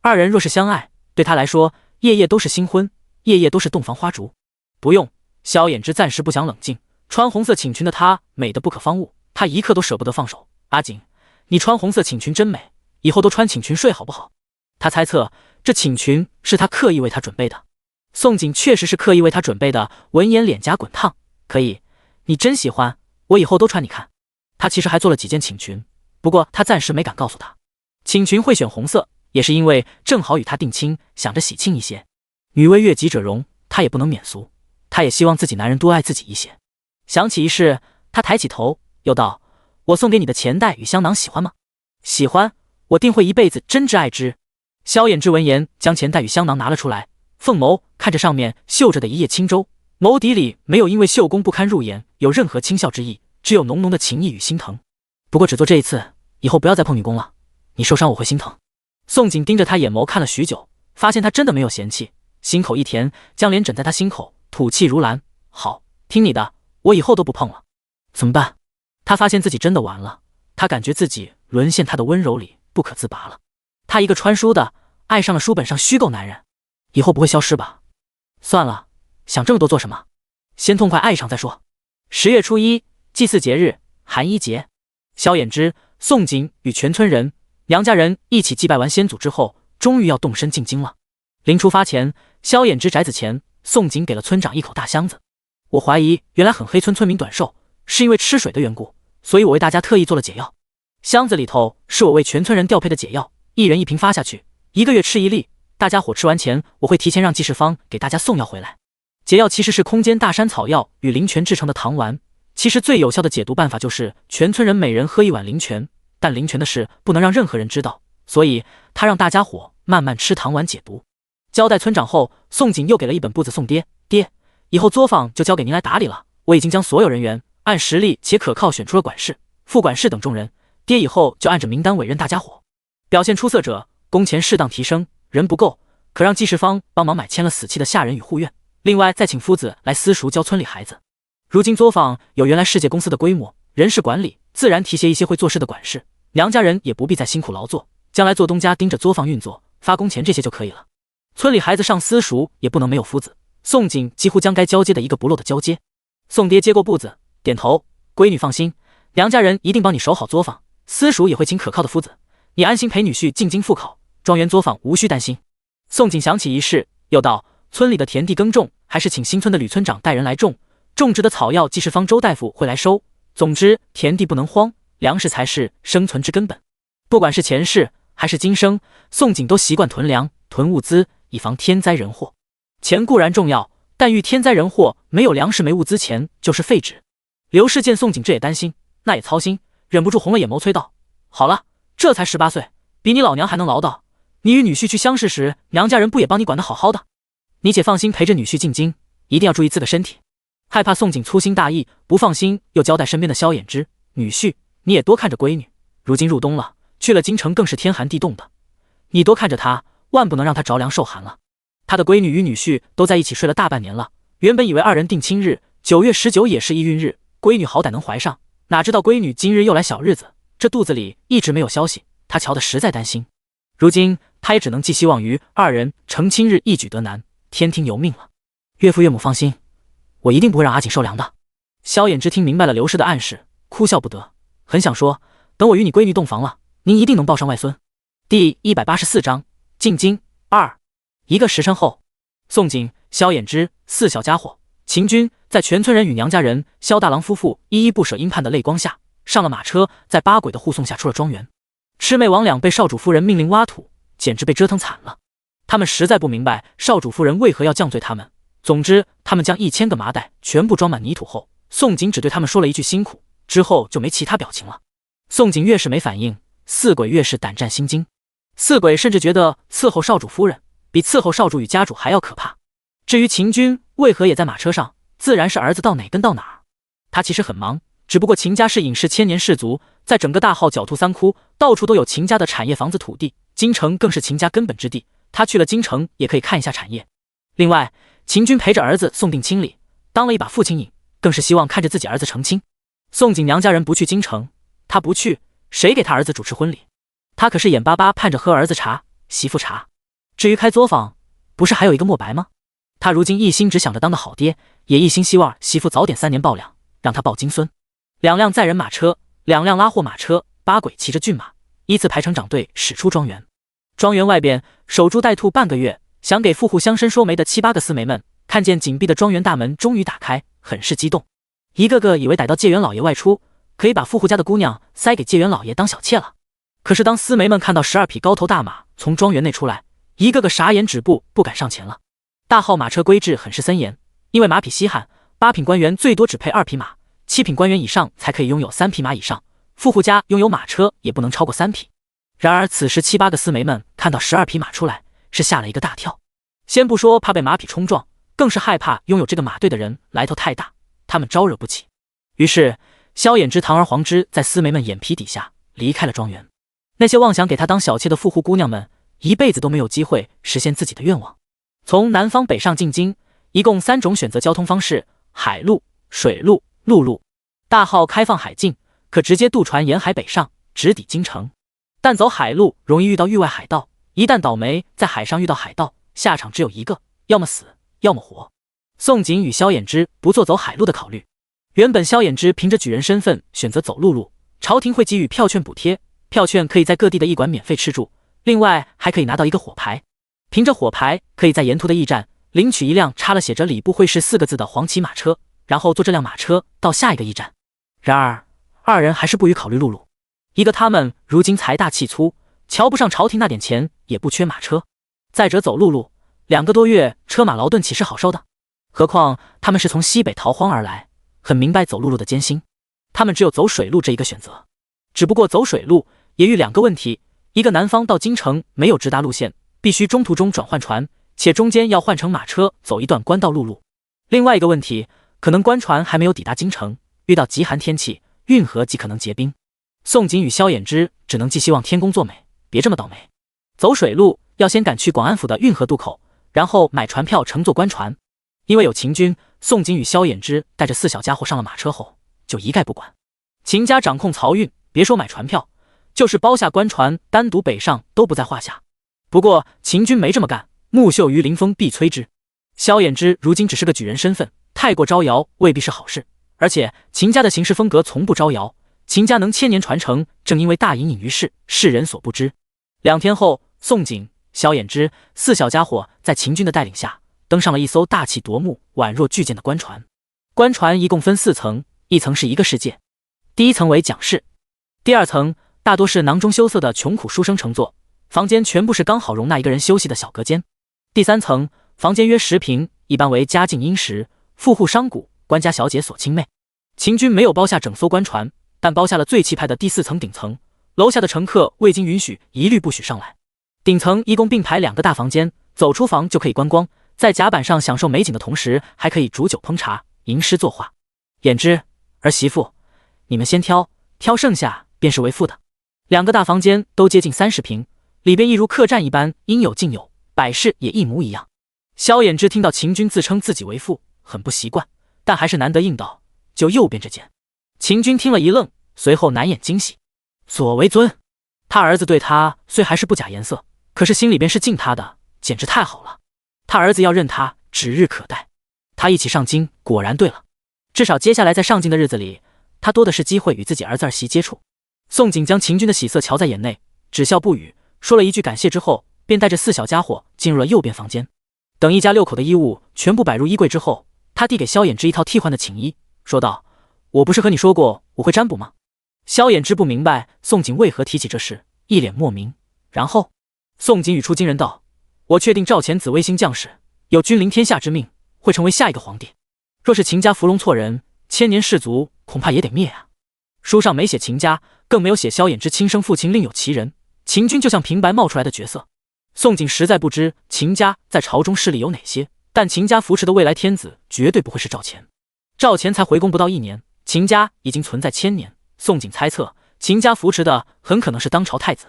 二人若是相爱，对他来说，夜夜都是新婚，夜夜都是洞房花烛。不用，萧衍之暂时不想冷静。穿红色寝裙的她美得不可方物，他一刻都舍不得放手。阿锦，你穿红色寝裙真美，以后都穿寝裙睡好不好？他猜测这寝裙是他刻意为他准备的。宋景确实是刻意为他准备的，闻言脸颊滚烫。可以，你真喜欢，我以后都穿你看。他其实还做了几件寝裙，不过他暂时没敢告诉他。寝裙会选红色，也是因为正好与他定亲，想着喜庆一些。女为悦己者容，他也不能免俗，他也希望自己男人多爱自己一些。想起一事，他抬起头，又道：“我送给你的钱袋与香囊喜欢吗？”“喜欢，我定会一辈子珍之爱之。”萧衍之闻言，将钱袋与香囊拿了出来，凤眸看着上面绣着的一叶轻舟，眸底里没有因为绣工不堪入眼有任何轻笑之意，只有浓浓的情意与心疼。不过只做这一次，以后不要再碰女工了，你受伤我会心疼。宋景盯着他眼眸看了许久，发现他真的没有嫌弃，心口一甜，将脸枕在他心口，吐气如兰：“好，听你的，我以后都不碰了。”怎么办？他发现自己真的完了，他感觉自己沦陷他的温柔里不可自拔了。他一个穿书的，爱上了书本上虚构男人，以后不会消失吧？算了，想这么多做什么？先痛快爱一场再说。10月初1，祭祀节日，寒衣节。萧衍之、宋景与全村人、梁家人一起祭拜完先祖之后，终于要动身进京了。临出发前，萧衍之宅子前，宋景给了村长一口大箱子。我怀疑原来很黑村村民短寿是因为吃水的缘故，所以我为大家特意做了解药。箱子里头是我为全村人调配的解药，一人1瓶发下去，1个月吃1粒。大家伙吃完前，我会提前让济世方给大家送药回来。解药其实是空间大山草药与灵泉制成的糖丸，其实最有效的解毒办法就是全村人每人喝1碗灵泉，但灵泉的事不能让任何人知道，所以他让大家伙慢慢吃糖丸解毒。交代村长后，宋景又给了一本簿子送爹：“爹，以后作坊就交给您来打理了，我已经将所有人员按实力且可靠选出了管事、副管事等众人，爹以后就按着名单委任大家伙，表现出色者工钱适当提升，人不够可让济世方帮忙买签了死期的下人与护院，另外再请夫子来私塾教村里孩子。如今作坊有原来世界公司的规模，人事管理自然提携一些会做事的管事，梁家人也不必再辛苦劳作，将来做东家盯着作坊运作，发工钱这些就可以了。村里孩子上私塾也不能没有夫子。”宋景几乎将该交接的一个不漏的交接。宋爹接过簿子，点头：“闺女放心，梁家人一定帮你守好作坊，私塾也会请可靠的夫子，你安心陪女婿进京复考，庄园作坊无需担心。”宋景想起一事，又道：“村里的田地耕种，还是请新村的吕村长带人来种，种植的草药济世方周大夫会来收。总之，田地不能荒，粮食才是生存之根本。不管是前世还是今生，宋景都习惯囤粮、囤物资，以防天灾人祸。钱固然重要，但遇天灾人祸，没有粮食没物资，钱就是废纸。”刘氏见宋景这也担心，那也操心，忍不住红了眼眸催道：“好了，这才18岁，比你老娘还能唠叨，你与女婿去乡试时，娘家人不也帮你管得好好的？你且放心陪着女婿进京，一定要注意自个身体。害怕宋景粗心大意，不放心，又交代身边的萧衍之，女婿你也多看着闺女，如今入冬了，去了京城更是天寒地冻的，你多看着她，万不能让她着凉受寒了。他的闺女与女婿都在一起睡了大半年了，原本以为二人定亲日9月19也是宜孕日，闺女好歹能怀上，哪知道闺女今日又来小日子，这肚子里一直没有消息，他瞧得实在担心。如今他也只能寄希望于二人成亲日一举得男，天听由命了。岳父岳母放心，我一定不会让阿锦受凉的。萧衍之听明白了刘氏的暗示，哭笑不得，很想说，等我与你闺女洞房了，您一定能抱上外孙。第184章进京2。1个时辰后，宋景、萧衍之4小家伙秦军在全村人与娘家人萧大郎夫妇依依不舍殷盼的泪光下，上了马车，在八鬼的护送下出了庄园。魑魅魍魉被少主夫人命令挖土，简直被折腾惨了。他们实在不明白少主夫人为何要降罪他们。总之，他们将1000个麻袋全部装满泥土后，宋景只对他们说了一句辛苦，之后就没其他表情了。宋景越是没反应，4鬼越是胆战心惊。4鬼甚至觉得伺候少主夫人比伺候少主与家主还要可怕。至于秦军为何也在马车上，自然是儿子到哪跟到哪儿。他其实很忙，只不过秦家是隐世千年氏族，在整个大号狡兔三窟，到处都有秦家的产业房子土地，京城更是秦家根本之地，他去了京城也可以看一下产业。另外，秦军陪着儿子送定亲礼，当了一把父亲瘾，更是希望看着自己儿子成亲。宋景娘家人不去京城，他不去，谁给他儿子主持婚礼？他可是眼巴巴盼着喝儿子茶媳妇茶。至于开作坊，不是还有一个莫白吗？他如今一心只想着当个好爹，也一心希望媳妇早点3年抱两，让他抱金孙。2辆载人马车，2辆拉货马车，8鬼骑着骏马，依次排成长队驶出庄园。庄园外边守株待兔半个月，想给富户乡绅说媒的7、8个司媒们，看见紧闭的庄园大门终于打开，很是激动，一个个以为逮到介元老爷外出，可以把富户家的姑娘塞给介元老爷当小妾了。可是当司媒们看到12匹高头大马从庄园内出来，一个个傻眼止步，不敢上前了。大号马车规制很是森严，因为马匹稀罕，8品官员最多只配2匹马，7品官员以上才可以拥有3匹马以上，富户家拥有马车也不能超过3匹。然而此时7、8个司媒们看到12匹马出来，是吓了一个大跳。先不说怕被马匹冲撞，更是害怕拥有这个马队的人来头太大，他们招惹不起。于是萧衍之堂而皇之在司媒们眼皮底下离开了庄园。那些妄想给他当小妾的富户姑娘们，一辈子都没有机会实现自己的愿望。从南方北上进京，一共3种选择交通方式：海路、水路、陆路。大号开放海禁，可直接渡船沿海北上，直抵京城。但走海路容易遇到域外海盗，一旦倒霉在海上遇到海盗，下场只有一个，要么死，要么活。宋景与萧衍之不做走海路的考虑。原本萧衍之凭着举人身份选择走陆路，朝廷会给予票券补贴，票券可以在各地的驿馆免费吃住，另外还可以拿到一个火牌，凭着火牌可以在沿途的驿站领取一辆插了写着礼部会试4个字的黄旗马车，然后坐这辆马车到下一个驿站。然而二人还是不予考虑陆路，一个他们如今财大气粗，瞧不上朝廷那点钱，也不缺马车。再者走陆路2个多月，车马劳顿岂是好受的？何况他们是从西北逃荒而来，很明白走陆路的艰辛，他们只有走水路这一个选择。只不过走水路也遇2个问题，一个南方到京城没有直达路线，必须中途中转换船，且中间要换乘马车走一段官道陆路。另外一个问题，可能官船还没有抵达京城，遇到极寒天气，运河极可能结冰。宋景与萧衍之只能寄希望天公作美，别这么倒霉。走水路要先赶去广安府的运河渡口，然后买船票乘坐官船。因为有秦军，宋景与萧衍之带着4小家伙上了马车后，就一概不管。秦家掌控漕运，别说买船票，就是包下官船单独北上都不在话下。不过秦军没这么干，木秀于林峰必摧之。萧衍之如今只是个举人身份，太过招摇未必是好事，而且秦家的行事风格从不招摇，秦家能千年传承，正因为大隐隐于世，世人所不知。2天后，宋景、萧衍之4小家伙在秦军的带领下登上了一艘大气夺目、宛若巨舰的官船。官船一共分4层，一层是一个世界。第1层为讲室，第2层大多是囊中羞涩的穷苦书生乘坐，房间全部是刚好容纳一个人休息的小隔间。第3层房间约10平，一般为家境殷实、富户商贾、官家小姐所亲媚。秦军没有包下整艘官船，但包下了最气派的第4层顶层，楼下的乘客未经允许一律不许上来。顶层一共并排2个大房间，走出房就可以观光，在甲板上享受美景的同时，还可以煮酒烹茶、吟诗作画。言之，儿媳妇，你们先挑，挑剩下便是为妇的。2个大房间都接近30平，里边一如客栈一般，应有尽有，摆饰也一模一样。萧衍之听到秦军自称自己为妇，很不习惯，但还是难得应道：“就右边这间。”秦军听了一愣，随后难掩惊喜：“左为尊。”他儿子对他虽还是不假颜色，可是心里边是敬他的，简直太好了。他儿子要认他指日可待。他一起上京果然对了，至少接下来在上京的日子里，他多的是机会与自己儿子儿媳接触。宋景将秦军的喜色瞧在眼内，只笑不语，说了一句感谢之后，便带着4小家伙进入了右边房间。等一家6口的衣物全部摆入衣柜之后，他递给萧衍之一套替换的寝衣，说道：“我不是和你说过我会占卜吗？”萧衍之不明白宋景为何提起这事，一脸莫名。然后宋景语出惊人道：“我确定赵钱子卫星将士，有君临天下之命，会成为下一个皇帝。若是秦家伏龙错人，千年氏族恐怕也得灭啊。”书上没写秦家，更没有写萧衍之亲生父亲另有其人，秦军就像平白冒出来的角色。宋景实在不知秦家在朝中势力有哪些，但秦家扶持的未来天子绝对不会是赵钱。赵钱才回宫不到1年，秦家已经存在1000年。宋景猜测秦家扶持的很可能是当朝太子，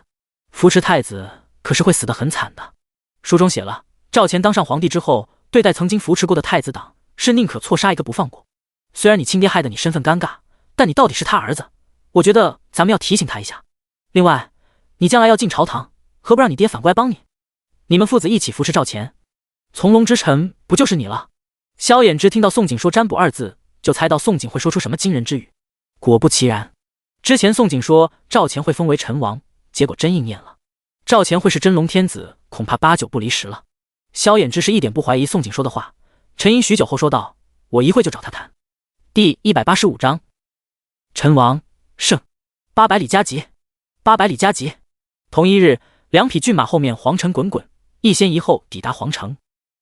扶持太子可是会死得很惨的。书中写了，赵钱当上皇帝之后，对待曾经扶持过的太子党是宁可错杀一个不放过。虽然你亲爹害得你身份尴尬，但你到底是他儿子，我觉得咱们要提醒他一下。另外，你将来要进朝堂，何不让你爹反过来帮你？你们父子一起扶持赵钱，从龙之臣不就是你了？萧衍之听到宋景说占卜2字，就猜到宋景会说出什么惊人之语。果不其然，之前宋景说赵钱会封为陈王，结果真应验了。赵钱会是真龙天子，恐怕8、9不离10了。萧衍之是一点不怀疑宋景说的话，沉吟许久后说道：“我一会就找他谈。”第185章，陈王胜，800里加急，800里加急。同一日，2匹骏马后面黄尘滚滚，一先一后抵达皇城。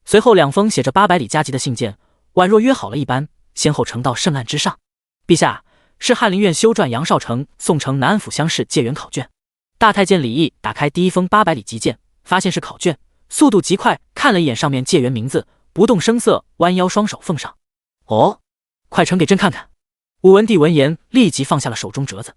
随后2封写着800里加急的信件，宛若约好了一般，先后呈到圣案之上。陛下，是翰林院修撰杨少成宋城南安府乡试解元考卷。大太监李毅打开第1封800里急件，发现是考卷，速度极快，看了一眼上面解元名字，不动声色，弯腰双手奉上。哦，快呈给朕看看。武文帝闻言立即放下了手中折子。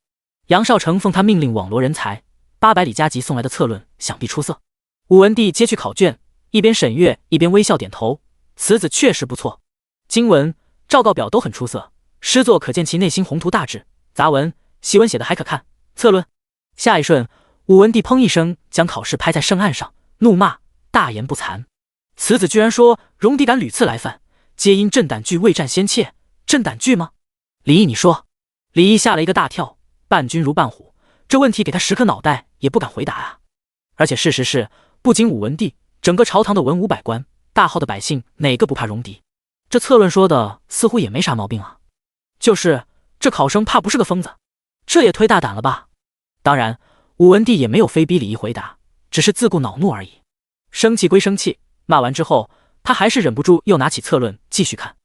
杨少成奉他命令网罗人才，800里加急送来的策论想必出色。武文帝接去考卷，一边审阅一边微笑点头，此子确实不错，经文、诏告表都很出色，诗作可见其内心宏图大志，杂文、檄文写的还可看，策论。下一瞬，武文帝砰一声将考试拍在圣案上，怒骂：“大言不惭！此子居然说戎狄敢屡次来犯，皆因朕胆惧未战先怯，朕胆惧吗？”李毅，你说。李毅吓了一个大跳，伴君如伴虎，这问题给他10颗脑袋也不敢回答啊。而且事实是，不仅武文帝，整个朝堂的文武百官，大号的百姓，哪个不怕戎狄？这策论说的似乎也没啥毛病啊。就是这考生怕不是个疯子，这也忒大胆了吧？当然，武文帝也没有非逼李毅回答，只是自顾恼怒而已。生气归生气，骂完之后，他还是忍不住又拿起策论继续看，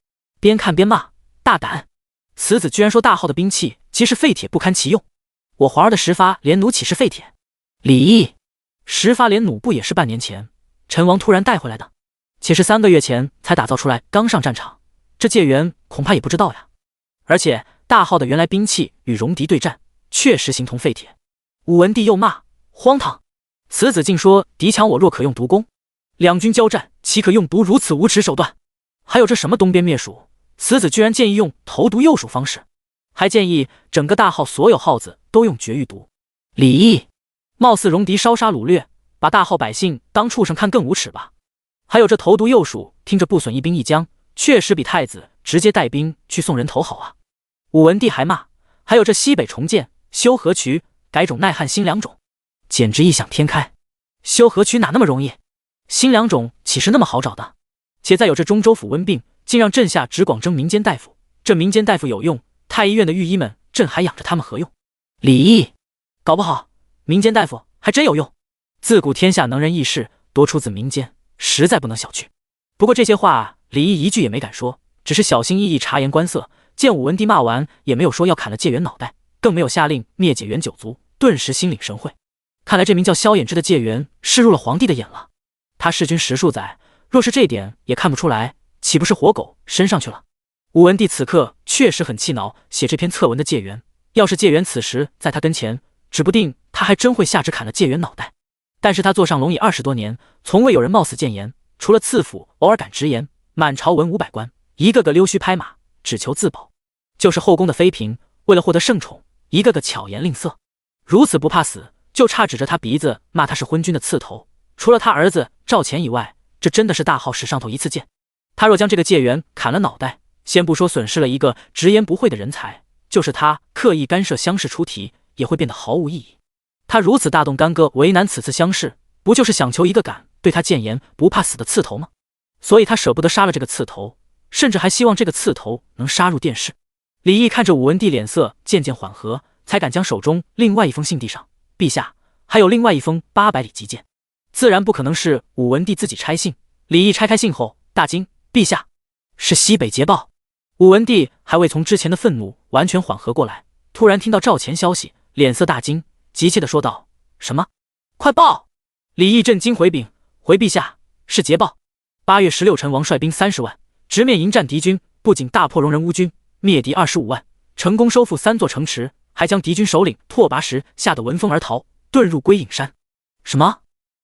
边看边骂：“大胆！此子居然说大号的兵器即是废铁，不堪其用。我皇儿的10发连弩岂是废铁？李毅，10发连弩不也是半年前陈王突然带回来的？且是3个月前才打造出来，刚上战场，这解元恐怕也不知道呀。而且大号的原来兵器与戎狄对战，确实形同废铁。”武文帝又骂：“荒唐！此子竟说敌强我弱可用毒攻，两军交战岂可用毒如此无耻手段？还有这什么东边灭蜀，此子居然建议用投毒诱蜀方式，还建议整个大号所有号子都用绝育毒。李毅，貌似戎狄烧杀掳掠，把大号百姓当畜生看更无耻吧？还有这投毒诱蜀，听着不损一兵一将，确实比太子直接带兵去送人头好啊。”武文帝还骂：“还有这西北重建、修河渠、改种耐旱新良种，简直异想天开。修河渠哪那么容易？新良种岂是那么好找的？且再有这中州府瘟病，竟让朕下旨广征民间大夫，这民间大夫有用，太医院的御医们，朕还养着他们何用？”李毅，搞不好民间大夫还真有用。自古天下能人异士，多出自民间，实在不能小觑。不过这些话李毅一句也没敢说，只是小心翼翼察言观色。见武文帝骂完，也没有说要砍了解元脑袋，更没有下令灭解元9族，顿时心领神会。看来这名叫萧衍之的介元是入了皇帝的眼了。他弑君10数载，若是这点也看不出来，岂不是活狗伸上去了？武文帝此刻确实很气恼，写这篇策文的介元，要是介元此时在他跟前，指不定他还真会下旨砍了介元脑袋。但是他坐上龙椅20多年，从未有人冒死谏言，除了赐府偶尔敢直言，满朝文武百官一个个溜须拍马，只求自保。就是后宫的妃嫔，为了获得圣宠，一个个巧言令色，如此不怕死，就差指着他鼻子骂他是昏君的刺头。除了他儿子赵钱以外，这真的是大号史上头一次见。他若将这个介元砍了脑袋，先不说损失了一个直言不讳的人才，就是他刻意干涉乡试出题，也会变得毫无意义。他如此大动干戈，为难此次乡试，不就是想求一个敢对他谏言不怕死的刺头吗？所以他舍不得杀了这个刺头，甚至还希望这个刺头能杀入殿试。李毅看着武文帝脸色渐渐缓和，才敢将手中另外一封信递上。陛下，还有另外一封800里急谏。自然不可能是武文帝自己拆信。李毅拆开信后大惊，陛下，是西北捷报。武文帝还未从之前的愤怒完全缓和过来，突然听到赵钱消息，脸色大惊，急切地说道：什么？快报！李毅震惊回禀：回陛下，是捷报。8月16陈王率兵30万，直面迎战敌军，不仅大破戎人乌军，灭敌25万，成功收复3座城池，还将敌军首领拓跋实吓得闻风而逃，遁入归隐山。什么？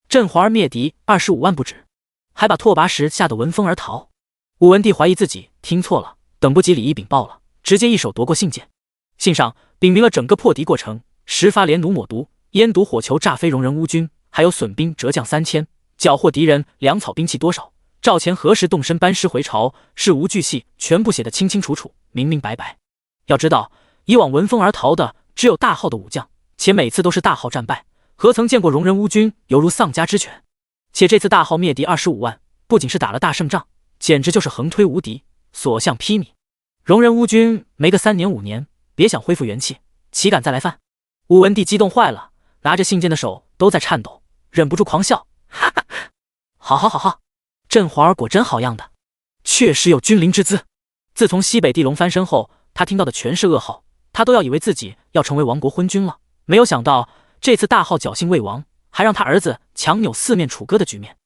朕皇儿灭敌25万不止，还把拓跋实吓得闻风而逃？武文帝怀疑自己听错了，等不及李毅禀报了，直接一手夺过信件。信上禀明了整个破敌过程：10发连弩抹毒，烟毒火球炸飞戎人乌军，还有损兵折将3000，缴获敌人粮草兵器多少，赵钱何时动身班师回朝，事无巨细，全部写得清清楚楚，明明白白。要知道，以往闻风而逃的只有大号的武将，且每次都是大号战败，何曾见过戎人乌军犹如丧家之犬？且这次大号灭敌25万，不仅是打了大胜仗，简直就是横推无敌，所向披靡。戎人乌军没个3年5年，别想恢复元气，岂敢再来犯？武文帝激动坏了，拿着信件的手都在颤抖，忍不住狂笑：哈哈，好好好好，朕皇儿果真好样的，确实有君临之姿。自从西北地龙翻身后，他听到的全是噩耗，他都要以为自己要成为亡国昏君了，没有想到这次大号侥幸未亡，还让他儿子强扭4面楚歌的局面。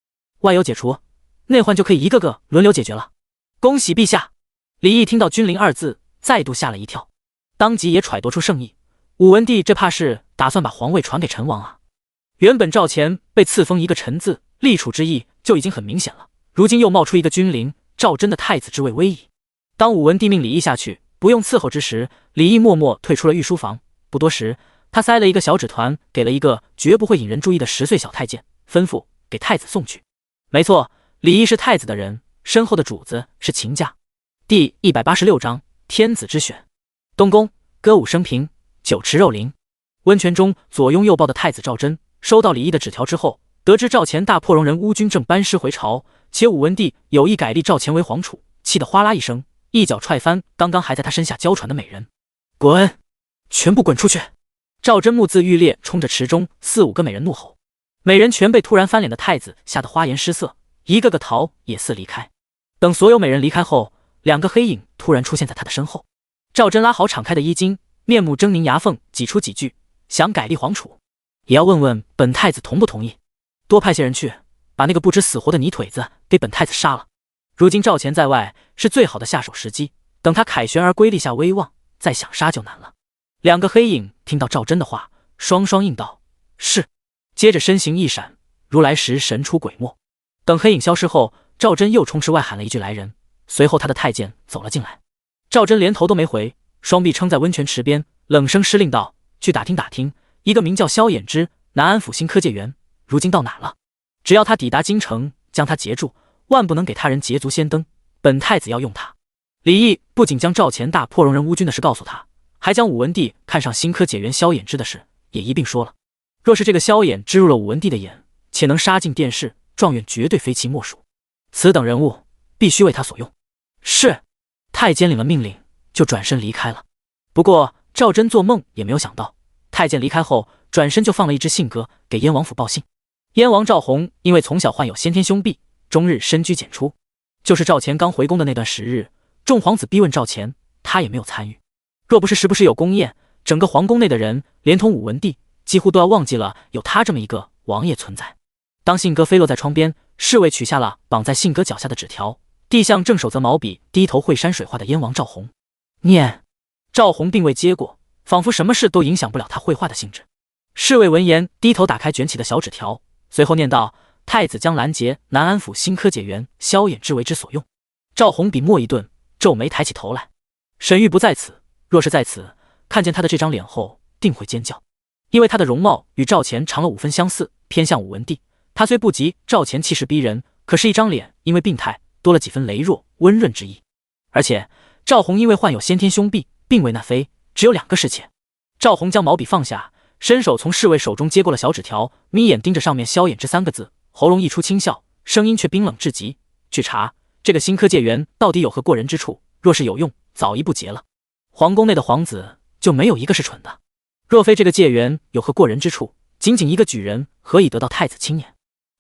外忧解除，内患就可以一个个轮流解决了。恭喜陛下！李毅听到君临2字，再度吓了一跳，当即也揣度出圣意。武文帝这怕是打算把皇位传给陈王啊！原本赵钱被赐封一个陈字，立储之意就已经很明显了，如今又冒出一个君临，赵真的太子之位威仪。当武文帝命李毅下去不用伺候之时，李毅默默退出了御书房。不多时，他塞了一个小纸团给了一个绝不会引人注意的10岁小太监，吩咐给太子送去。没错，李毅是太子的人，身后的主子是秦家。第186章天子之选。东宫，歌舞升平，酒池肉林。温泉中左拥右抱的太子赵祯收到李毅的纸条之后，得知赵钱大破戎人乌军正班师回朝，且武文帝有意改立赵钱为皇储，气得哗啦一声，一脚踹翻刚刚还在他身下娇喘的美人。滚！全部滚出去！赵祯目眦欲裂，冲着池中4、5个美人怒吼。美人全被突然翻脸的太子吓得花颜失色，一个个逃也似离开。等所有美人离开后，2个黑影突然出现在他的身后。赵祯拉好敞开的衣襟，面目狰狞，牙缝挤出几句：想改立皇储，也要问问本太子同不同意。多派些人去，把那个不知死活的泥腿子给本太子杀了。如今赵钱在外，是最好的下手时机，等他凯旋而归，立下威望，再想杀就难了。2个黑影听到赵祯的话，双双应道：是。接着身形一闪，如来时神出鬼没。等黑影消失后，赵祯又冲池外喊了一句来人，随后他的太监走了进来。赵祯连头都没回，双臂撑在温泉池边，冷声施令道：去打听打听，一个名叫萧衍之南安府新科介元如今到哪了？只要他抵达京城，将他截住，万不能给他人捷足先登，本太子要用他。李毅不仅将赵钱大破戎人乌军的事告诉他，还将武文帝看上新科解元萧衍之的事也一并说了。若是这个萧衍之入了武文帝的眼，且能杀进殿试，状元绝对非其莫属。此等人物必须为他所用。是。太监领了命令，就转身离开了。不过赵祯做梦也没有想到，太监离开后，转身就放了一支信鸽给燕王府报信。燕王赵弘因为从小患有先天凶痹，终日深居简出。就是赵钱刚回宫的那段时日，众皇子逼问赵钱，他也没有参与。若不是时不时有宫宴，整个皇宫内的人，连同武文帝，几乎都要忘记了有他这么一个王爷存在。当信鸽飞落在窗边，侍卫取下了绑在信鸽脚下的纸条，递向正手则毛笔低头绘山水画的燕王赵弘。念。赵弘并未接过，仿佛什么事都影响不了他绘画的兴致。侍卫闻言，低头打开卷起的小纸条，随后念道：太子将拦截南安府新科解元萧衍之为之所用。赵弘笔墨一顿，皱眉抬起头来。沈玉不在此，若是在此，看见他的这张脸后，定会尖叫，因为他的容貌与赵钱长了5分相似，偏向武文帝。他虽不及赵钱气势逼人，可是一张脸因为病态多了几分羸弱温润之意。而且赵弘因为患有先天凶弊，并未纳妃，只有2个侍妾。赵弘将毛笔放下，伸手从侍卫手中接过了小纸条，眯眼盯着上面萧衍之3个字，喉咙溢出轻笑，声音却冰冷至极。据查，这个新科解元到底有何过人之处？若是有用，早一步结了。皇宫内的皇子就没有一个是蠢的。若非这个解元有何过人之处，仅仅一个举人何以得到太子青眼？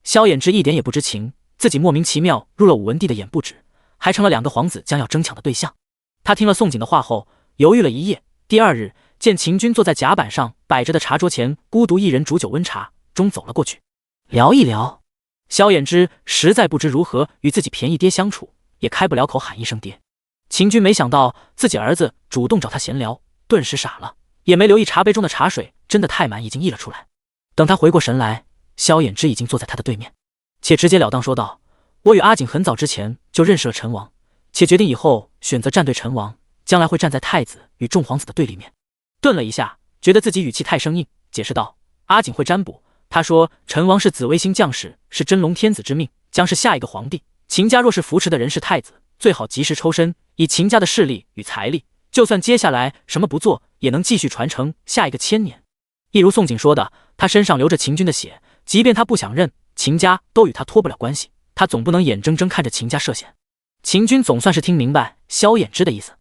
萧衍之一点也不知情，自己莫名其妙入了武文帝的眼不止，还成了2个皇子将要争抢的对象。他听了宋景的话后，犹豫了一夜。第2日，见秦军坐在甲板上摆着的茶桌前，孤独一人煮酒温茶，终走了过去。聊一聊。萧衍之实在不知如何与自己便宜爹相处，也开不了口喊一声爹。秦军没想到自己儿子主动找他闲聊，顿时傻了，也没留意茶杯中的茶水真的太满，已经溢了出来。等他回过神来，萧衍之已经坐在他的对面，且直截了当说道：我与阿景很早之前就认识了陈王，且决定以后选择站对陈王，将来会站在太子与众皇子的对立面。顿了一下，觉得自己语气太生硬，解释道：阿景会占卜，他说陈王是紫微星将士，是真龙天子之命，将是下一个皇帝。秦家若是扶持的人是太子，最好及时抽身，以秦家的势力与财力，就算接下来什么不做，也能继续传承下一个1000年。一如宋景说的，他身上流着秦军的血，即便他不想认，秦家都与他脱不了关系，他总不能眼睁睁看着秦家涉险。秦军总算是听明白萧衍之的意思，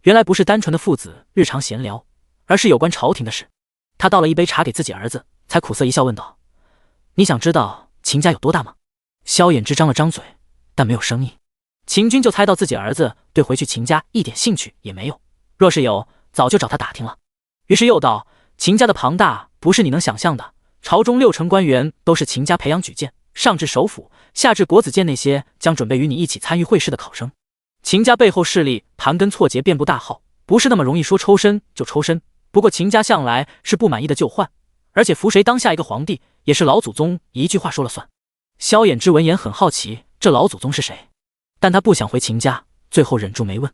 原来不是单纯的父子日常闲聊，而是有关朝廷的事。他倒了一杯茶给自己儿子，才苦涩一笑问道：你想知道秦家有多大吗？萧衍之张了张嘴，但没有声音。秦军就猜到自己儿子对回去秦家一点兴趣也没有，若是有，早就找他打听了。于是又道：秦家的庞大不是你能想象的，朝中6成官员都是秦家培养举荐，上至首辅，下至国子监那些将准备与你一起参与会试的考生。秦家背后势力盘根错节，遍布大号，不是那么容易说抽身就抽身。不过秦家向来是不满意的就换，而且扶谁当下一个皇帝，也是老祖宗一句话说了算。萧衍之闻言很好奇，这老祖宗是谁？但他不想回秦家，最后忍住没问。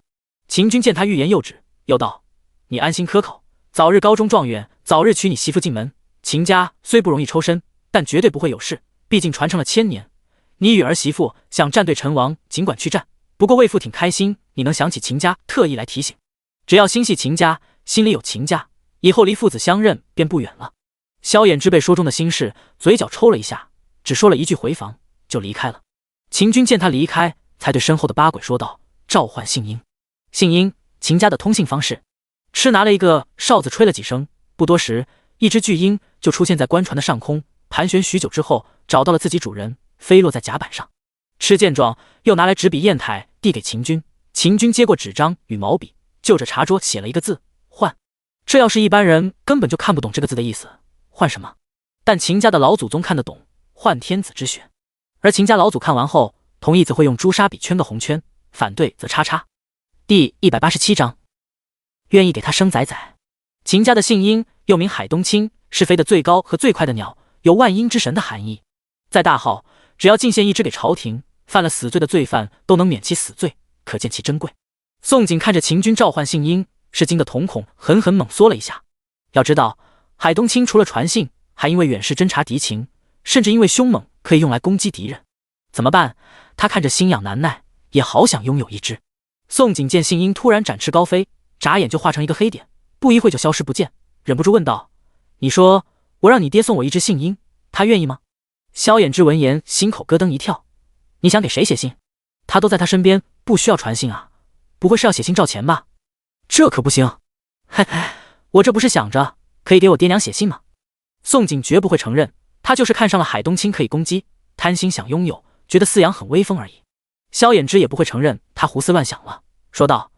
秦军见他欲言又止，又道：你安心可口，早日高中状元，早日娶你媳妇进门。秦家虽不容易抽身，但绝对不会有事，毕竟传承了1000年。你与儿媳妇想站对陈王，尽管去战，不过为父挺开心你能想起秦家，特意来提醒。只要心系秦家，心里有秦家，以后离父子相认便不远了。萧衍之被说中的心事，嘴角抽了一下，只说了一句回房就离开了。秦军见他离开，才对身后的八鬼说道：召唤信鹰。信鹰，秦家的通信方式。吃拿了一个哨子吹了几声，不多时，一只巨鹰就出现在官船的上空，盘旋许久之后，找到了自己主人，飞落在甲板上。吃见状，又拿来纸笔砚台递给秦军，秦军接过纸张与毛笔，就着茶桌写了一个字：换。这要是一般人根本就看不懂这个字的意思，换什么？但秦家的老祖宗看得懂，换天子之选。而秦家老祖看完后，同意则会用朱砂笔圈个红圈，反对则叉叉。第187章，愿意给他生崽崽。秦家的姓鹰，又名海东青，是飞得最高和最快的鸟，有万鹰之神的含义。在大号，只要进献一只给朝廷，犯了死罪的罪犯都能免其死罪，可见其珍贵。宋景看着秦军召唤姓鹰，是惊得瞳孔狠狠猛缩了一下。要知道，海东青除了传信，还因为远视侦察敌情，甚至因为凶猛可以用来攻击敌人。怎么办？他看着心痒难耐，也好想拥有一只。宋景见信鹰突然展翅高飞，眨眼就化成一个黑点，不一会就消失不见，忍不住问道：你说我让你爹送我一只信鹰，他愿意吗？萧衍之闻言心口咯噔一跳，你想给谁写信？他都在他身边，不需要传信啊，不会是要写信召钱吧？这可不行。嘿嘿，我这不是想着可以给我爹娘写信吗？宋景绝不会承认，他就是看上了海东青可以攻击，贪心想拥有，觉得饲养很威风而已。萧衍之也不会承认他胡思乱想了，说道：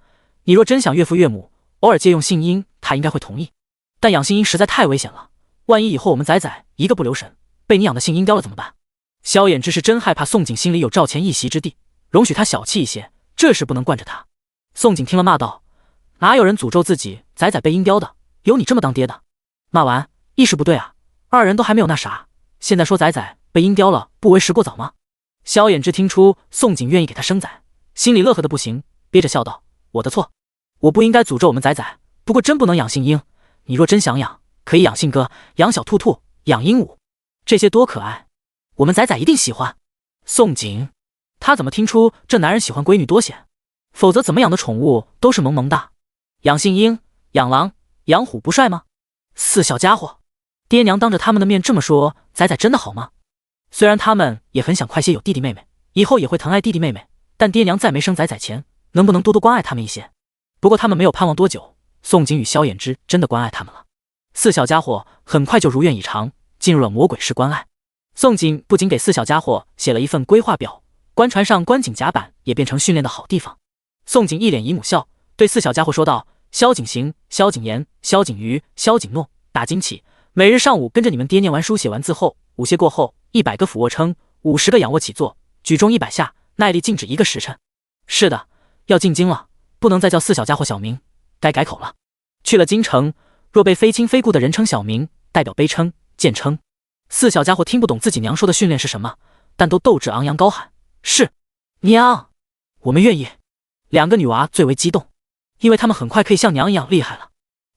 你若真想岳父岳母偶尔借用信鹰，他应该会同意，但养信鹰实在太危险了，万一以后我们仔仔一个不留神被你养的姓殷刁了怎么办？萧衍之是真害怕宋景心里有赵钱一席之地，容许他小气一些，这事不能惯着他。宋景听了骂道：哪有人诅咒自己仔仔被殷刁的，有你这么当爹的？骂完意识不对啊，二人都还没有那啥，现在说仔仔被殷刁了，不为时过早吗？萧衍之听出宋景愿意给他生仔，心里乐呵的不行，憋着笑道：我的错，我不应该诅咒我们仔仔，不过真不能养姓殷，你若真想养，可以养信鸽，养小兔兔，养鹦鹉，这些多可爱，我们仔仔一定喜欢。宋景，他怎么听出这男人喜欢闺女多些？否则怎么养的宠物都是萌萌哒？养姓鹰，养狼，养虎不帅吗？四小家伙，爹娘当着他们的面这么说，仔仔真的好吗？虽然他们也很想快些有弟弟妹妹，以后也会疼爱弟弟妹妹，但爹娘在没生仔仔前，能不能多多关爱他们一些？不过他们没有盼望多久，宋景与萧衍之真的关爱他们了。四小家伙很快就如愿以偿，进入了魔鬼式关爱。宋景不仅给四小家伙写了一份规划表，官船上观景甲板也变成训练的好地方。宋景一脸姨母笑，对四小家伙说道：萧景行、萧景言、萧景瑜、萧景诺，打今起，每日上午跟着你们爹念完书写完字后，午歇过后，100个俯卧撑，50个仰卧起坐，举重100下，耐力静止1个时辰。是的，要进京了，不能再叫四小家伙小名，该改口了。去了京城，若被非亲非故的人称小名，代表卑称、贱称。四小家伙听不懂自己娘说的训练是什么，但都斗志昂扬，高喊：是，娘，我们愿意。2个女娃最为激动，因为她们很快可以像娘一样厉害了。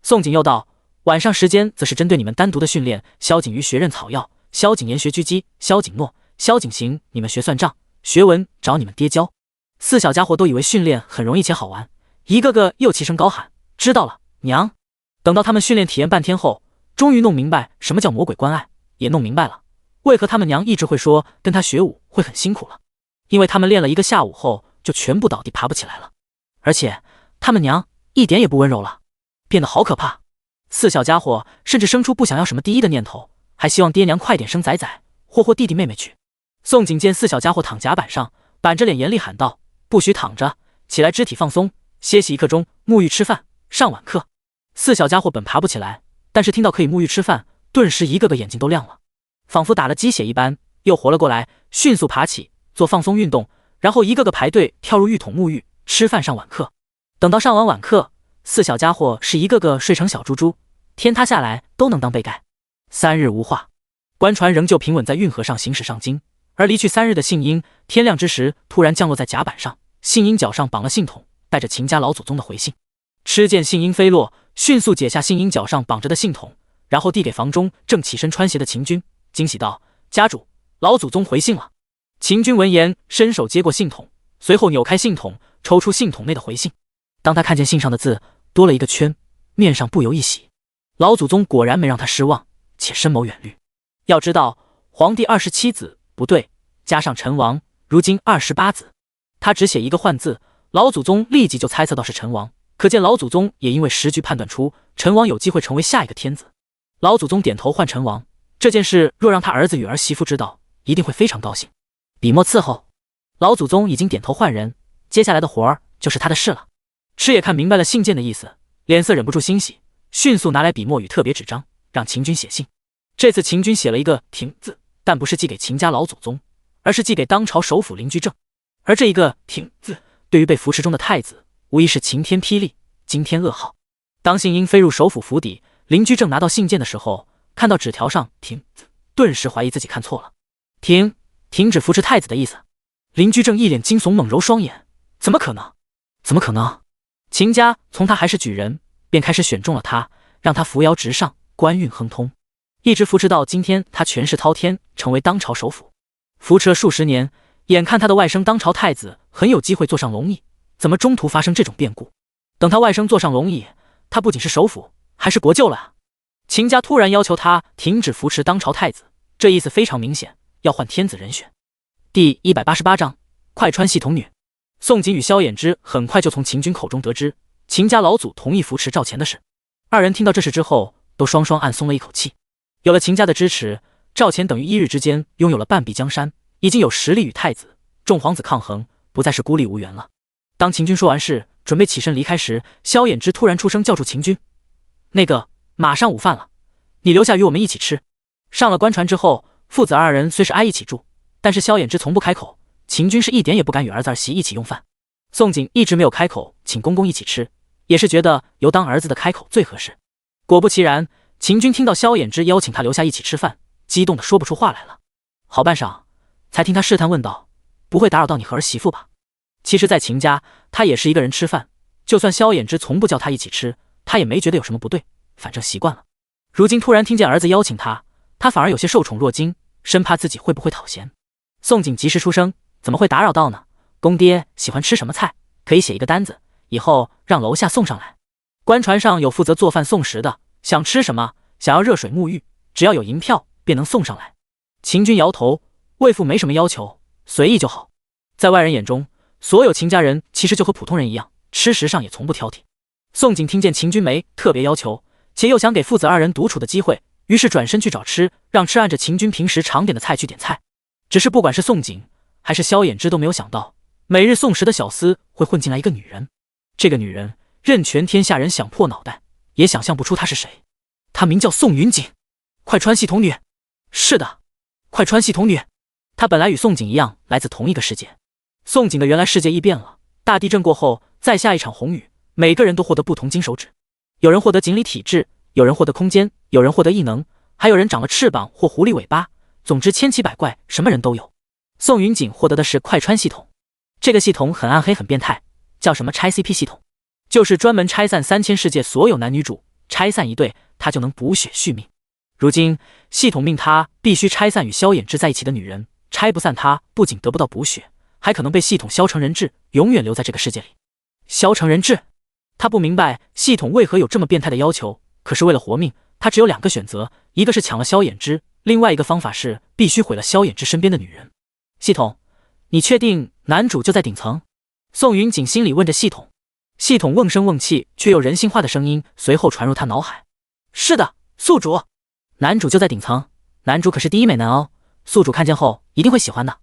宋景又道：晚上时间则是针对你们单独的训练，萧景瑜学认草药，萧景言学狙击，萧景诺、萧景行你们学算账，学文找你们爹教。四小家伙都以为训练很容易且好玩，一个个又齐声高喊：知道了，娘。等到他们训练体验半天后，终于弄明白什么叫魔鬼关爱，也弄明白了为何他们娘一直会说跟他学武会很辛苦了，因为他们练了1个下午后就全部倒地爬不起来了，而且他们娘一点也不温柔了，变得好可怕。四小家伙甚至生出不想要什么第一的念头，还希望爹娘快点生仔仔或弟弟妹妹去。宋景见四小家伙躺甲板上，板着脸严厉喊道：不许躺着，起来肢体放松，歇息1刻钟，沐浴吃饭，上晚课。四小家伙本爬不起来，但是听到可以沐浴吃饭，顿时一个个眼睛都亮了，仿佛打了鸡血一般，又活了过来，迅速爬起做放松运动，然后一个个排队跳入浴桶沐浴吃饭上晚课。等到上完晚课，四小家伙是一个个睡成小猪猪，天塌下来都能当被盖。3日无话，官船仍旧平稳在运河上行驶上京，而离去3日的信鹰，天亮之时突然降落在甲板上，信鹰脚上绑了信筒，带着秦家老祖宗的回信。吃见信鹰飞落，迅速解下信鹰脚上绑着的信筒，然后递给房中正起身穿鞋的秦军，惊喜道：家主，老祖宗回信了。秦军闻言伸手接过信筒，随后扭开信筒，抽出信筒内的回信。当他看见信上的字多了1个圈，面上不由一喜，老祖宗果然没让他失望，且深谋远虑。要知道皇帝27子不对，加上陈王，如今28子，他只写1个换字，老祖宗立即就猜测到是陈王，可见老祖宗也因为时局判断出陈王有机会成为下一个天子。老祖宗点头换陈王，这件事若让他儿子与儿媳妇知道，一定会非常高兴。笔墨伺候，老祖宗已经点头换人，接下来的活儿就是他的事了。赤也看明白了信件的意思，脸色忍不住欣喜，迅速拿来笔墨与特别纸张，让秦军写信。这次秦军写了1个廷字，但不是寄给秦家老祖宗，而是寄给当朝首辅林居正。而这一个廷字，对于被扶持中的太子，无疑是晴天霹雳，惊天噩耗。当信鹰飞入首辅府邸，林居正拿到信件的时候，看到纸条上廷字，顿时怀疑自己看错了。停止扶持太子的意思。林居正一脸惊悚，猛揉双眼，怎么可能？怎么可能？秦家从他还是举人便开始选中了他，让他扶摇直上，官运亨通，一直扶持到今天，他权势滔天，成为当朝首辅。扶持了数十年，眼看他的外甥当朝太子很有机会坐上龙椅，怎么中途发生这种变故？等他外甥坐上龙椅，他不仅是首辅，还是国舅了啊！秦家突然要求他停止扶持当朝太子，这意思非常明显，要换天子人选。第188章快穿系统女。宋景与萧衍之很快就从秦军口中得知秦家老祖同意扶持赵钱的事。二人听到这事之后，都双双暗松了一口气。有了秦家的支持，赵钱等于1日之间拥有了半壁江山，已经有实力与太子、众皇子抗衡，不再是孤立无援了。当秦军说完事，准备起身离开时，萧衍之突然出声叫住秦军：那个，马上午饭了，你留下与我们一起吃。上了官船之后，父子二人虽是挨一起住，但是萧衍之从不开口，秦军是一点也不敢与儿子儿媳一起用饭。宋景一直没有开口请公公一起吃，也是觉得由当儿子的开口最合适。果不其然，秦军听到萧衍之邀请他留下一起吃饭，激动的说不出话来了。好半晌，才听他试探问道：“不会打扰到你和儿媳妇吧？”其实在秦家，他也是一个人吃饭，就算萧衍之从不叫他一起吃，他也没觉得有什么不对，反正习惯了。如今突然听见儿子邀请他，他反而有些受宠若惊，生怕自己会不会讨嫌。宋景及时出声：“怎么会打扰到呢？公爹喜欢吃什么菜，可以写一个单子，以后让楼下送上来。官船上有负责做饭送食的，想吃什么，想要热水沐浴，只要有银票便能送上来。”秦军摇头：“魏父没什么要求，随意就好。”在外人眼中，所有秦家人其实就和普通人一样，吃食上也从不挑剔。宋景听见秦军没特别要求，且又想给父子二人独处的机会，于是转身去找吃，让吃按着秦军平时常点的菜去点菜。只是不管是宋景还是萧衍之都没有想到，每日送食的小厮会混进来一个女人。这个女人任全天下人想破脑袋也想象不出她是谁。她名叫宋云锦，快川系统女。是的，快川系统女。她本来与宋景一样来自同一个世界。宋景的原来世界异变了，大地震过后再下一场红雨，每个人都获得不同金手指，有人获得锦鲤体质，有人获得空间，有人获得异能，还有人长了翅膀或狐狸尾巴，总之千奇百怪，什么人都有。宋云锦获得的是快穿系统，这个系统很暗黑很变态，叫什么拆 CP 系统，就是专门拆散3000世界所有男女主，拆散一对他就能补血续命。如今系统命他必须拆散与萧衍之在一起的女人，拆不散他不仅得不到补血，还可能被系统削成人质，永远留在这个世界里。削成人质，他不明白系统为何有这么变态的要求，可是为了活命，他只有2个选择，一个是抢了萧衍之，另外一个方法是必须毁了萧衍之身边的女人。系统，你确定男主就在顶层？宋云锦心里问着系统。系统瓮声瓮气却又人性化的声音随后传入他脑海：是的，宿主，男主就在顶层，男主可是第一美男哦，宿主看见后一定会喜欢的。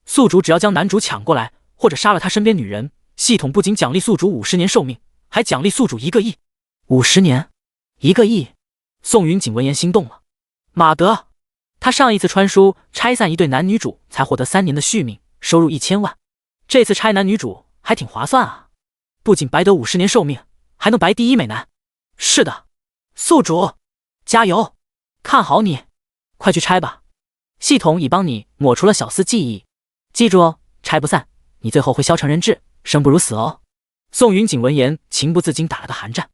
宿主只要将男主抢过来，或者杀了他身边女人，系统不仅奖励宿主50年寿命，还奖励宿主1个亿。50年，1个亿。宋云锦闻言心动了。马德，他上一次穿书拆散一对男女主才获得3年的续命，收入1000万，这次拆男女主还挺划算啊，不仅白得50年寿命，还能白第一美男。是的，宿主，加油，看好你，快去拆吧。系统已帮你抹除了小厮记忆，记住哦，拆不散，你最后会削成人质，生不如死哦。宋云锦闻言情不自禁打了个寒战，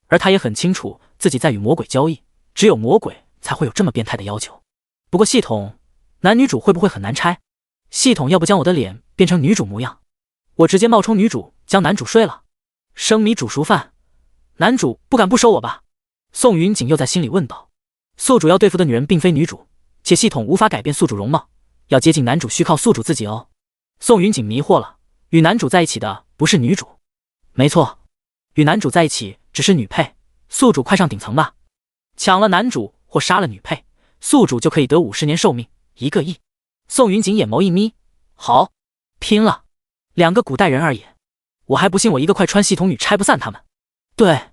而他也很清楚自己在与魔鬼交易，只有魔鬼才会有这么变态的要求。不过系统，男女主会不会很难拆？系统要不将我的脸变成女主模样，我直接冒充女主将男主睡了，生米煮熟饭，男主不敢不收我吧？宋云锦又在心里问道。宿主要对付的女人并非女主，且系统无法改变宿主容貌，要接近男主需靠宿主自己哦。宋云锦迷惑了，与男主在一起的不是女主？没错，与男主在一起只是女配。宿主快上顶层吧，抢了男主或杀了女配，宿主就可以得50年寿命，1个亿。宋云锦眼眸一眯，好，拼了，2个古代人而已，我还不信我一个快穿系统女拆不散他们。对，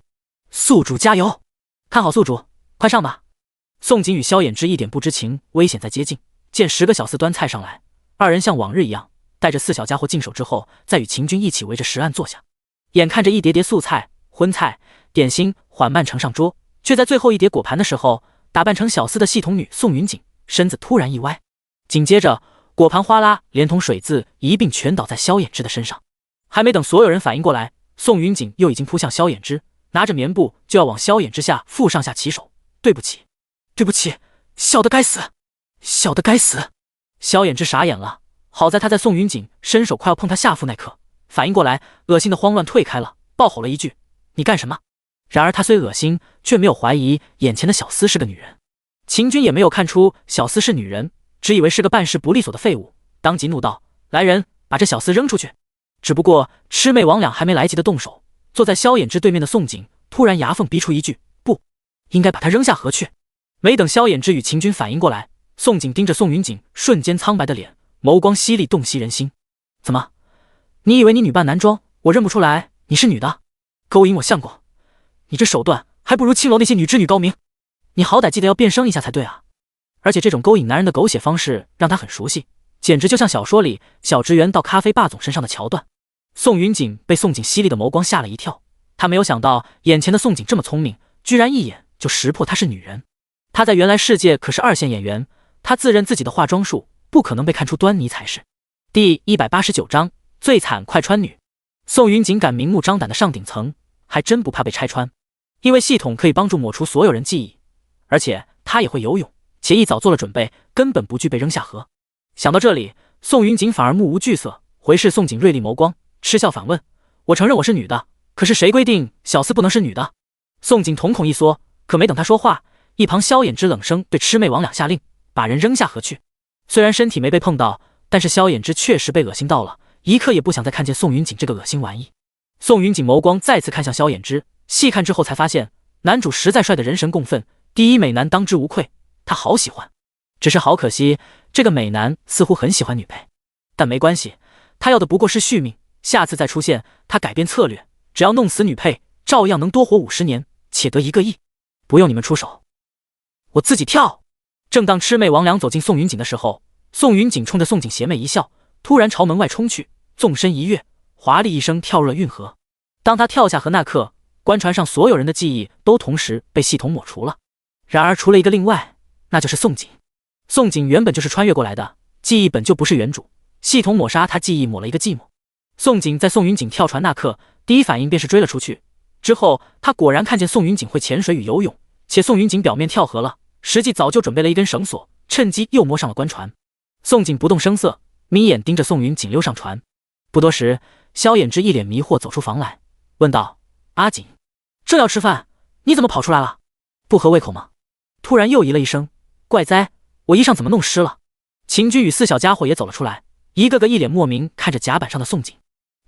宿主加油，看好宿主，快上吧。宋景与萧衍之一点不知情危险在接近，见10个小厮端菜上来，二人像往日一样带着4小家伙进手之后，再与秦军一起围着食案坐下。眼看着一碟碟素菜、荤菜、点心缓慢呈上桌，却在最后一碟果盘的时候，打扮成小厮的系统女宋云锦身子突然一歪，紧接着果盘哗啦连同水渍一并全倒在萧衍之的身上。还没等所有人反应过来，宋云锦又已经扑向萧衍之，拿着棉布就要往萧衍之下腹上下其手。对不起，对不起，小的该死，小的该死。萧衍之傻眼了，好在他在宋云锦伸手快要碰他下腹那刻反应过来，恶心的慌乱退开了，暴吼了一句：你干什么？然而他虽恶心，却没有怀疑眼前的小厮是个女人。秦军也没有看出小厮是女人，只以为是个办事不利索的废物，当即怒道：来人，把这小厮扔出去。只不过魑魅魍魉还没来及的动手，坐在萧衍之对面的宋景突然牙缝逼出一句：不应该把他扔下河去。没等萧衍之与秦军反应过来，宋景盯着宋云锦瞬间苍白的脸，眸光犀利，洞悉人心。怎么，你以为你女扮男装，我认不出来你是女的？勾引我相公，你这手段还不如青楼那些女织女高明。你好歹记得要变声一下才对啊！而且这种勾引男人的狗血方式让他很熟悉，简直就像小说里小职员到咖啡霸总身上的桥段。宋云锦被宋锦犀利的眸光吓了一跳，他没有想到眼前的宋锦这么聪明，居然一眼就识破她是女人。她在原来世界可是2线演员，她自认自己的化妆术不可能被看出端倪才是。第189章最惨快穿女。宋云锦敢明目张胆的上顶层，还真不怕被拆穿，因为系统可以帮助抹除所有人记忆，而且她也会游泳，且一早做了准备，根本不惧被扔下河。想到这里，宋云锦反而目无惧色，回视宋锦锐利眸光，嗤笑反问：我承认我是女的，可是谁规定小厮不能是女的？宋锦瞳孔一缩，可没等他说话，一旁萧衍之冷声对魑魅魍魉下令，把人扔下河去。虽然身体没被碰到，但是萧衍之确实被恶心到了，一刻也不想再看见宋云锦这个恶心玩意。宋云锦眸光再次看向萧衍之，细看之后才发现男主实在帅得人神共愤，第一美男当之无愧，他好喜欢。只是好可惜，这个美男似乎很喜欢女配，但没关系，他要的不过是续命，下次再出现他改变策略，只要弄死女配，照样能多活50年，且得1个亿，不用你们出手，我自己跳。正当魑魅魍魉走进宋云锦的时候，宋云锦冲着宋锦邪魅一笑，突然朝门外冲去，纵身一跃，华丽一声跳入了运河。当他跳下河那刻，官船上所有人的记忆都同时被系统抹除了。然而除了一个例外，那就是宋锦。宋锦原本就是穿越过来的，记忆本就不是原主，系统抹杀他记忆抹了一个寂寞。宋锦在宋云锦跳船那刻，第一反应便是追了出去。之后他果然看见宋云锦会潜水与游泳，且宋云锦表面跳河了，实际早就准备了一根绳索，趁机又摸上了官船。宋锦不动声色，眯眼盯着宋云锦溜上船。不多时，萧衍之一脸迷惑走出房来，问道：阿锦，正要吃饭，你怎么跑出来了？不合胃口吗？突然又咦了一声，怪哉，我衣裳怎么弄湿了？秦军与4小家伙也走了出来，一个个一脸莫名看着甲板上的宋锦，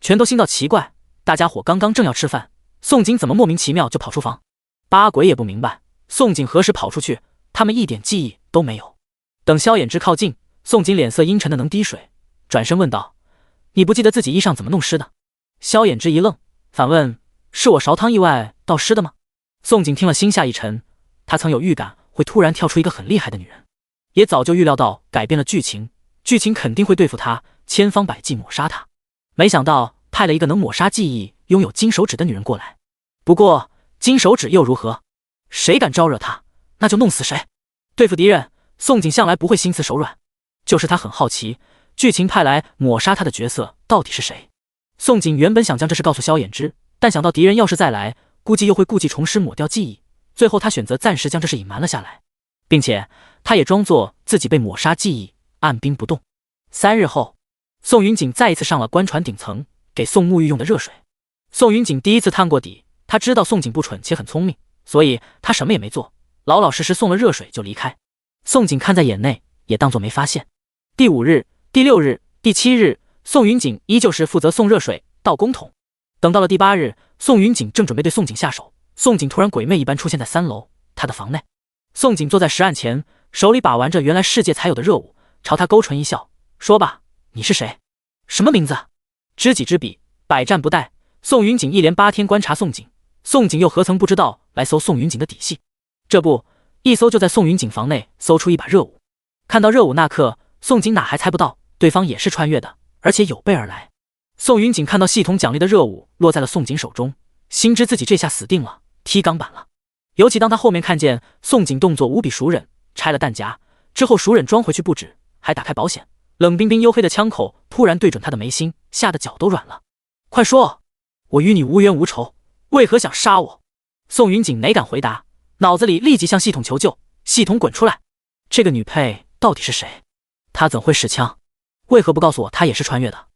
全都心道奇怪，大家伙刚刚正要吃饭，宋锦怎么莫名其妙就跑出房？八鬼也不明白宋锦何时跑出去，他们一点记忆都没有。等萧衍之靠近，宋锦脸色阴沉的能滴水，转身问道：你不记得自己衣裳怎么弄湿的？萧衍之一愣，反问：是我勺汤意外倒湿的吗？宋锦听了心下一沉，他曾有预感会突然跳出一个很厉害的女人，也早就预料到改变了剧情肯定会对付他，千方百计抹杀他，没想到派了一个能抹杀记忆、拥有金手指的女人过来。不过金手指又如何？谁敢招惹他，那就弄死谁。对付敌人，宋锦向来不会心慈手软，就是他很好奇剧情派来抹杀他的角色到底是谁。宋锦原本想将这事告诉萧衍之，但想到敌人要是再来，估计又会故技重施抹掉记忆，最后他选择暂时将这事隐瞒了下来，并且他也装作自己被抹杀记忆，按兵不动。3日后，宋云锦再一次上了官船顶层，给宋沐浴用的热水。宋云锦第一次探过底，他知道宋锦不蠢且很聪明，所以他什么也没做，老老实实送了热水就离开。宋锦看在眼内，也当作没发现。第5日、第6日、第7日，宋云锦依旧是负责送热水、倒公桶。等到了第8日，宋云锦正准备对宋锦下手，宋锦突然鬼魅一般出现在3楼他的房内。宋锦坐在石案前，手里把玩着原来世界才有的热舞，朝他勾唇一笑，说吧，你是谁？什么名字？知己知彼，百战不殆。宋云锦一连8天观察宋锦，宋锦又何曾不知道来搜宋云锦的底细？这不，一搜就在宋云锦房内搜出一把热舞。看到热舞那刻，宋锦哪还猜不到对方也是穿越的，而且有备而来。宋云锦看到系统奖励的热舞落在了宋锦手中，心知自己这下死定了，踢钢板了。尤其当他后面看见宋锦动作无比熟稔，拆了弹夹之后熟稔装回去不止，还打开保险，冷冰冰黝黑的枪口突然对准他的眉心，吓得脚都软了。快说，我与你无冤无仇，为何想杀我？宋云锦哪敢回答，脑子里立即向系统求救，系统滚出来，这个女配到底是谁？她怎会使枪？为何不告诉我她也是穿越的？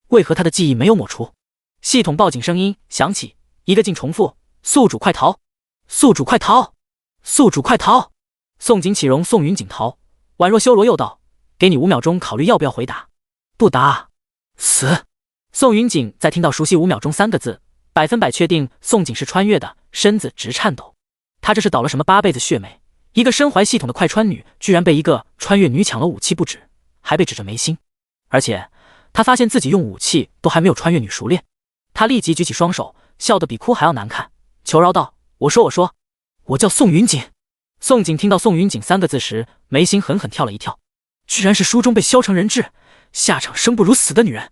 为何她的记忆没有抹除？系统报警声音响起，一个劲重复：宿主快逃！宿主快逃！宿主快逃！宋锦岂容宋云锦逃，宛若修罗又道：给你5秒钟考虑要不要回答，不答死。宋云锦在听到熟悉5秒钟3个字，100%确定宋锦是穿越的，身子直颤抖。他这是倒了什么8辈子血霉？一个身怀系统的快穿女，居然被一个穿越女抢了武器不止，还被指着眉心。而且他发现自己用武器都还没有穿越女熟练。他立即举起双手，笑得比哭还要难看，求饶道：我说，我叫宋云锦。宋景听到宋云锦3个字时，眉心狠狠跳了一跳，居然是书中被削成人质，下场生不如死的女人。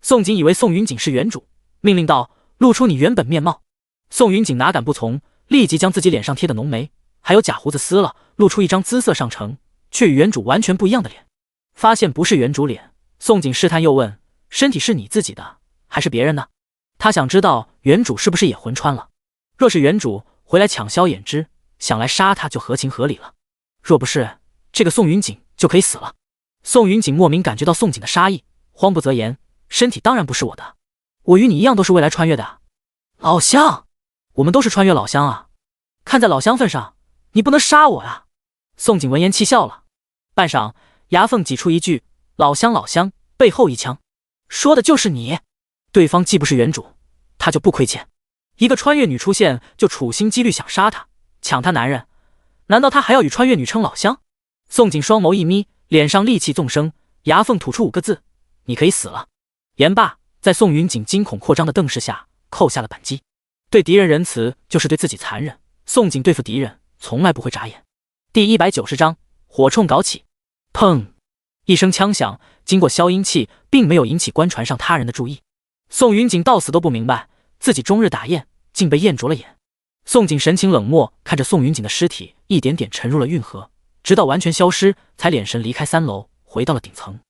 宋景以为宋云锦是原主，命令道：露出你原本面貌。宋云锦哪敢不从，立即将自己脸上贴的浓眉还有假胡子撕了，露出一张姿色上乘却与原主完全不一样的脸。发现不是原主脸，宋景试探又问：身体是你自己的还是别人的？他想知道原主是不是也魂穿了。若是原主回来抢萧衍之，想来杀他就合情合理了。若不是，这个宋云锦就可以死了。宋云锦莫名感觉到宋景的杀意，慌不择言：身体当然不是我的，我与你一样都是未来穿越的。老乡，我们都是穿越老乡啊，看在老乡份上，你不能杀我啊。宋景闻言气笑了，半晌牙缝挤出一句：老乡老乡，背后一枪，说的就是你。对方既不是原主，他就不亏欠。一个穿越女出现就处心积虑想杀他，抢他男人，难道他还要与穿越女称老乡？宋景双眸一眯，脸上戾气纵生，牙缝吐出5个字：你可以死了。言罢，在宋云锦惊恐扩张的瞪视下，扣下了扳机。对敌人仁慈，就是对自己残忍。宋景对付敌人，从来不会眨眼。第190章火铳搞起。砰！一声枪响，经过消音器，并没有引起官船上他人的注意。宋云锦到死都不明白，自己终日打雁，竟被雁啄了眼。宋景神情冷漠，看着宋云锦的尸体一点点沉入了运河，直到完全消失，才敛神离开3楼，回到了顶层。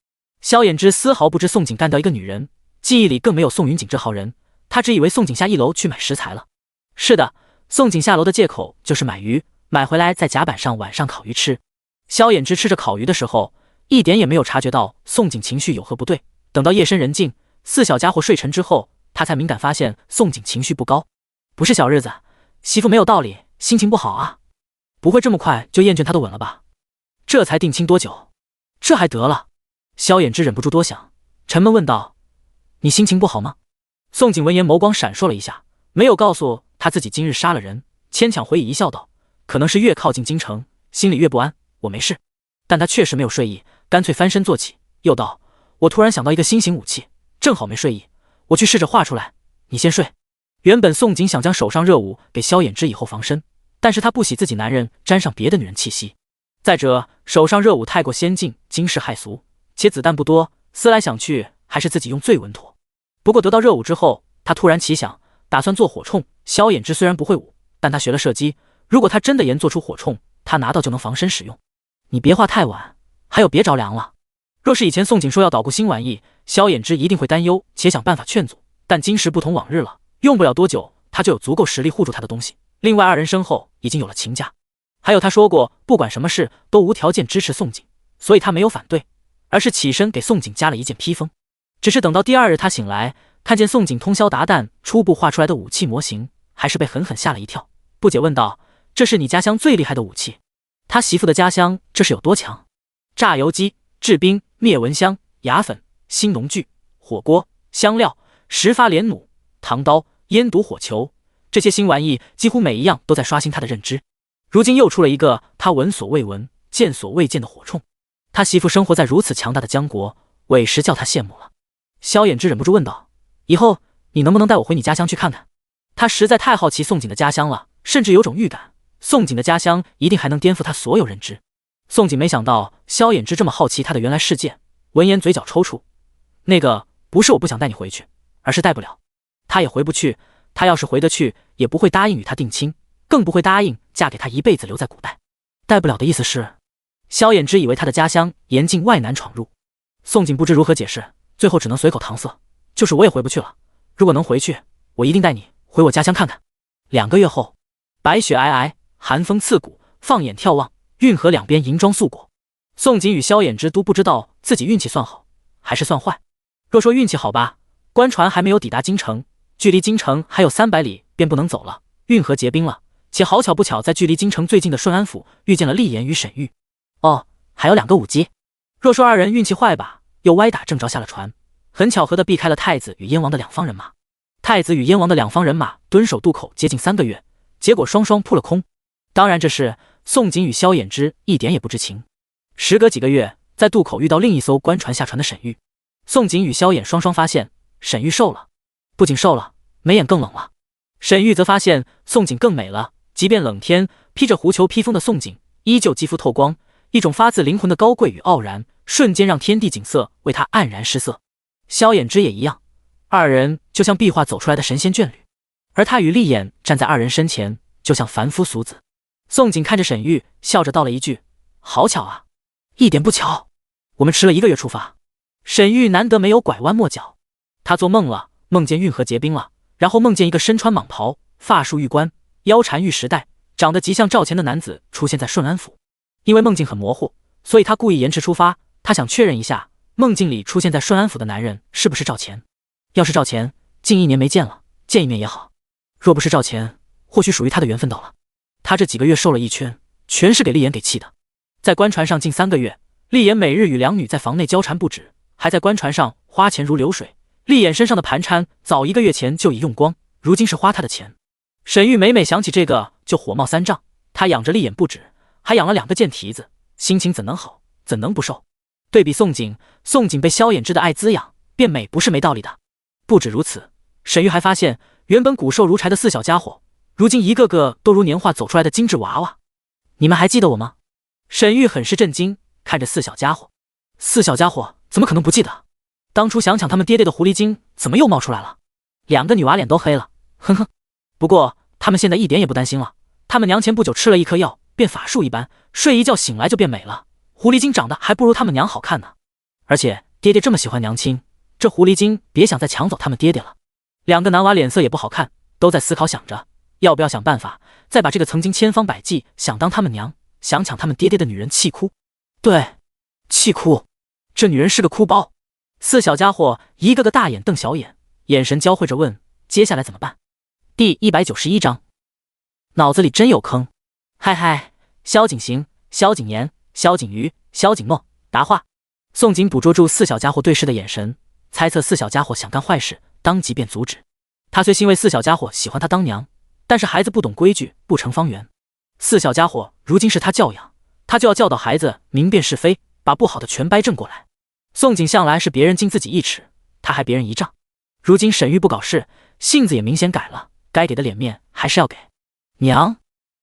萧衍之丝毫不知宋景干掉一个女人，记忆里更没有宋云锦这号人，他只以为宋景下1楼去买食材了。是的，宋景下楼的借口就是买鱼，买回来在甲板上晚上烤鱼吃。萧衍之吃着烤鱼的时候，一点也没有察觉到宋景情绪有何不对。等到夜深人静，4小家伙睡沉之后，他才敏感发现宋景情绪不高。不是小日子，媳妇没有道理，心情不好啊，不会这么快就厌倦他的吻了吧？这才定亲多久？这还得了？萧衍之忍不住多想，沉闷问道：你心情不好吗？宋景闻言眸光闪烁了一下，没有告诉他自己今日杀了人，牵强回以一笑道：可能是越靠近京城，心里越不安，我没事。但他确实没有睡意，干脆翻身坐起，又道：我突然想到一个新型武器，正好没睡意，我去试着画出来，你先睡。原本宋景想将手上热舞给萧衍之以后防身，但是他不喜自己男人沾上别的女人气息。再者，手上热舞太过先进，惊世骇俗，且子弹不多，思来想去，还是自己用最稳妥。不过得到热舞之后，他突然奇想，打算做火铳。萧衍之虽然不会舞，但他学了射击，如果他真的研做出火铳，他拿到就能防身使用。你别画太晚，还有别着凉了。若是以前宋景说要捣鼓新玩意，萧衍之一定会担忧，且想办法劝阻。但今时不同往日了，用不了多久，他就有足够实力护住他的东西。另外2人身后已经有了秦家，还有他说过不管什么事都无条件支持宋景，所以他没有反对，而是起身给宋景加了一件披风。只是等到第2日他醒来，看见宋景通宵达旦初步画出来的武器模型，还是被狠狠吓了一跳，不解问道：这是你家乡最厉害的武器？他媳妇的家乡这是有多强？榨油机、制冰、灭蚊香、牙粉、新农具、火锅、香料、10发连弩、唐刀、烟毒火球，这些新玩意几乎每一样都在刷新他的认知。如今又出了一个他闻所未闻、见所未见的火铳。他媳妇生活在如此强大的疆国，委实叫他羡慕了。萧衍之忍不住问道：以后你能不能带我回你家乡去看看？他实在太好奇宋景的家乡了，甚至有种预感，宋景的家乡一定还能颠覆他所有认知。宋景没想到萧衍之这么好奇他的原来世界，闻言嘴角抽搐：那个不是我不想带你回去，而是带不了。他也回不去，他要是回得去，也不会答应与他定亲，更不会答应嫁给他一辈子留在古代。带不了的意思是？萧衍之以为他的家乡严禁外男闯入。宋景不知如何解释，最后只能随口搪塞：就是我也回不去了，如果能回去，我一定带你回我家乡看看。2个月后，白雪皑皑，寒风刺骨，放眼眺望，运河两边银装素裹。宋景与萧衍之都不知道自己运气算好还是算坏。若说运气好吧，官船还没有抵达京城，距离京城还有300里便不能走了，运河结冰了，且好巧不巧在距离京城最近的顺安府遇见了厉言与沈玉。哦，还有2个舞姬。若说2人运气坏吧，又歪打正着下了船，很巧合地避开了太子与燕王的2方人马。太子与燕王的2方人马蹲守渡口接近3个月，结果双双扑了空。当然这事宋景与萧衍之一点也不知情。时隔几个月，在渡口遇到另一艘官船下船的沈玉，宋景与萧衍双双发现沈玉瘦了，不仅瘦了，眉眼更冷了。沈玉则发现宋景更美了，即便冷天披着狐裘披风的宋景依旧肌肤透光，一种发自灵魂的高贵与傲然，瞬间让天地景色为他黯然失色。萧衍之也一样，二人就像壁画走出来的神仙眷侣，而他与厉眼站在二人身前，就像凡夫俗子。宋景看着沈玉，笑着道了一句：“好巧啊。”“一点不巧，我们迟了1个月出发。”沈玉难得没有拐弯抹角，他做梦了，梦见运河结冰了，然后梦见一个身穿蟒袍、发束玉冠、腰缠玉石带，长得极像赵钱的男子出现在顺安府。因为梦境很模糊，所以他故意延迟出发，他想确认一下梦境里出现在顺安府的男人是不是赵钱。要是赵钱，近1年没见了，见一面也好；若不是赵钱，或许属于他的缘分到了。他这几个月瘦了一圈，全是给厉言给气的。在官船上近3个月，厉言每日与两女在房内交缠不止，还在官船上花钱如流水。厉眼身上的盘缠早1个月前就已用光，如今是花他的钱。沈玉每每想起这个就火冒3丈，他养着厉眼不止，还养了2个贱蹄子，心情怎能好，怎能不瘦？对比宋景，宋景被萧衍之的爱滋养，变美不是没道理的。不止如此，沈玉还发现，原本骨瘦如柴的4小家伙，如今一个个都如年画走出来的精致娃娃。你们还记得我吗？沈玉很是震惊，看着4小家伙。4小家伙怎么可能不记得？当初想抢他们爹爹的狐狸精怎么又冒出来了？2个女娃脸都黑了，哼哼。不过他们现在一点也不担心了，他们娘前不久吃了一颗药，变法术一般，睡一觉醒来就变美了。狐狸精长得还不如他们娘好看呢。而且爹爹这么喜欢娘亲，这狐狸精别想再抢走他们爹爹了。2个男娃脸色也不好看，都在思考想着要不要想办法再把这个曾经千方百计想当他们娘、想抢他们爹爹的女人气哭。对，气哭，这女人是个哭包。4小家伙一个个大眼瞪小眼，眼神交汇着问：接下来怎么办？第191章，脑子里真有坑。嗨嗨，萧景行、萧景言、萧景瑜、萧景诺，答话。宋景捕捉住4小家伙对视的眼神，猜测4小家伙想干坏事，当即便阻止。他虽欣慰4小家伙喜欢他当娘，但是孩子不懂规矩，不成方圆。4小家伙如今是他教养，他就要教导孩子明辨是非，把不好的全掰正过来。宋景向来是别人敬自己1尺，他还别人1丈。如今沈玉不搞事，性子也明显改了，该给的脸面还是要给。娘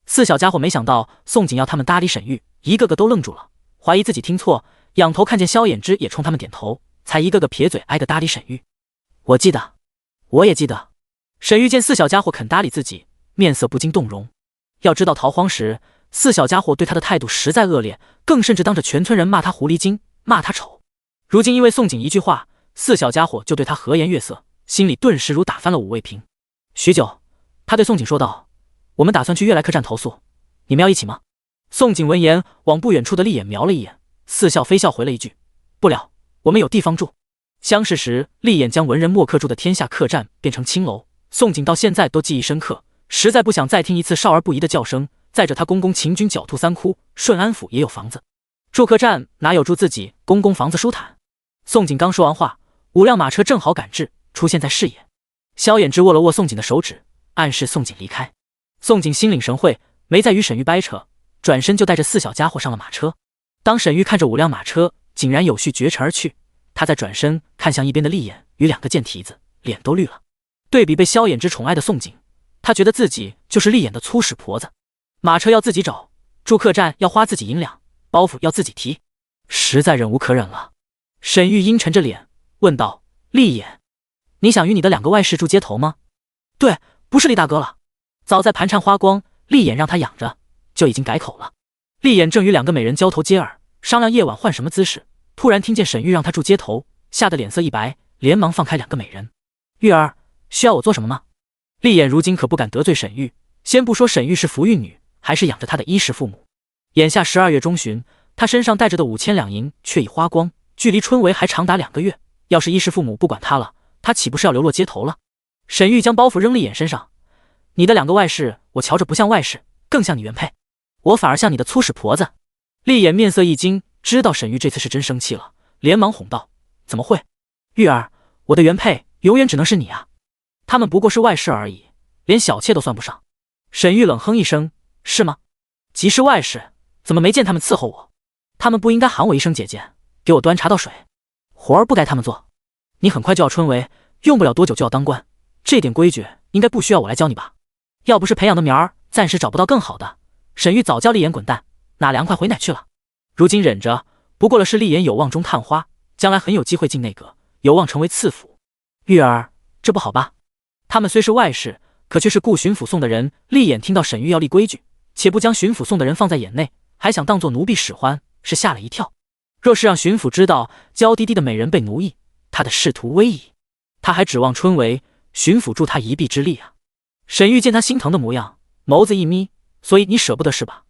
，4小家伙没想到宋景要他们搭理沈玉，一个个都愣住了，怀疑自己听错，仰头看见萧衍之也冲他们点头，才一个个撇嘴挨个搭理沈玉。我记得，我也记得。沈玉见4小家伙肯搭理自己，面色不禁动容。要知道逃荒时4小家伙对他的态度实在恶劣，更甚至当着全村人骂他狐狸精，骂他丑。如今因为宋景一句话，4小家伙就对他和颜悦色，心里顿时如打翻了5味瓶。许久，他对宋景说道：我们打算去悦来客栈投宿，你们要一起吗？宋景闻言往不远处的厉眼瞄了一眼，似笑非笑回了一句：不了，我们有地方住。相识时厉眼将文人墨客住的天下客栈变成青楼，宋景到现在都记忆深刻，实在不想再听一次少儿不宜的叫声。再者他公公秦军狡兔3窟，顺安府也有房子，住客栈哪有住自己公公房子舒坦？宋景刚说完话，5辆马车正好赶至，出现在视野。萧衍之握了握宋景的手指，暗示宋景离开。宋景心领神会，没再与沈玉掰扯，转身就带着4小家伙上了马车。当沈玉看着5辆马车井然有序绝尘而去，他再转身看向一边的厉眼与2个贱蹄子，脸都绿了。对比被萧衍之宠爱的宋景，他觉得自己就是厉眼的粗使婆子。马车要自己找，住客栈要花自己银两，包袱要自己提，实在忍无可忍了。沈玉阴沉着脸问道：厉眼，你想与你的2个外室住街头吗？对，不是厉大哥了。早在盘缠花光，厉眼让他养着，就已经改口了。厉眼正与2个美人交头接耳，商量夜晚换什么姿势，突然听见沈玉让他住街头，吓得脸色一白，连忙放开2个美人。玉儿，需要我做什么吗？厉眼如今可不敢得罪沈玉，先不说沈玉是福玉女，还是养着他的衣食父母。眼下12月中旬，他身上带着的5000两银却已花光，距离春闱还长达2个月。要是衣食父母不管他了，他岂不是要流落街头了？沈玉将包袱扔厉眼身上：你的2个外室，我瞧着不像外室，更像你原配，我反而像你的粗使婆子。厉眼面色一惊，知道沈玉这次是真生气了，连忙哄道：怎么会？玉儿，我的原配永远只能是你啊！他们不过是外室而已，连小妾都算不上。沈玉冷哼一声：是吗？即是外室，怎么没见他们伺候我？他们不应该喊我一声姐姐，给我端茶倒水，活儿不该他们做。你很快就要春闱，用不了多久就要当官，这点规矩应该不需要我来教你吧？要不是培养的苗儿暂时找不到更好的，沈玉早叫厉眼滚蛋，哪凉快回哪去了？如今忍着，不过了是立言有望中探花，将来很有机会进内阁，有望成为次辅。玉儿，这不好吧？他们虽是外室，可却是顾巡抚送的人。立眼听到沈玉要立规矩，且不将巡抚送的人放在眼内，还想当作奴婢使唤，是吓了一跳。若是让巡抚知道娇滴滴的美人被奴役，他的仕途危矣。他还指望春闱巡抚助他一臂之力啊！沈玉见他心疼的模样，眸子一眯，所以你舍不得是吧？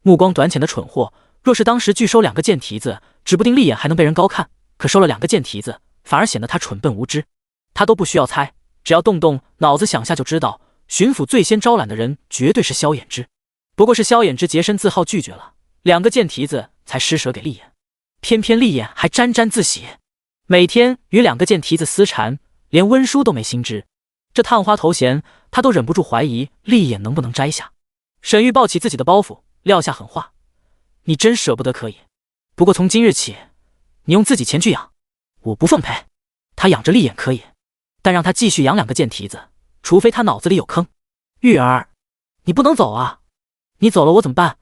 目光短浅的蠢货，若是当时拒收2个贱蹄子，指不定立眼还能被人高看，可收了2个贱蹄子，反而显得他蠢笨无知。他都不需要猜，只要动动脑子想下就知道，巡抚最先招揽的人绝对是萧衍之。不过是萧衍之洁身自好拒绝了2个贱蹄子，才施舍给立眼。偏偏立眼还沾沾自喜，每天与2个贱蹄子私缠，连温书都没心知。这探花头衔，他都忍不住怀疑立眼能不能摘下。沈玉抱起自己的包袱，撂下狠话：你真舍不得可以，不过从今日起，你用自己钱去养，我不奉陪。他养着立眼可以，但让他继续养2个贱蹄子，除非他脑子里有坑。玉儿，你不能走啊！你走了我怎么办？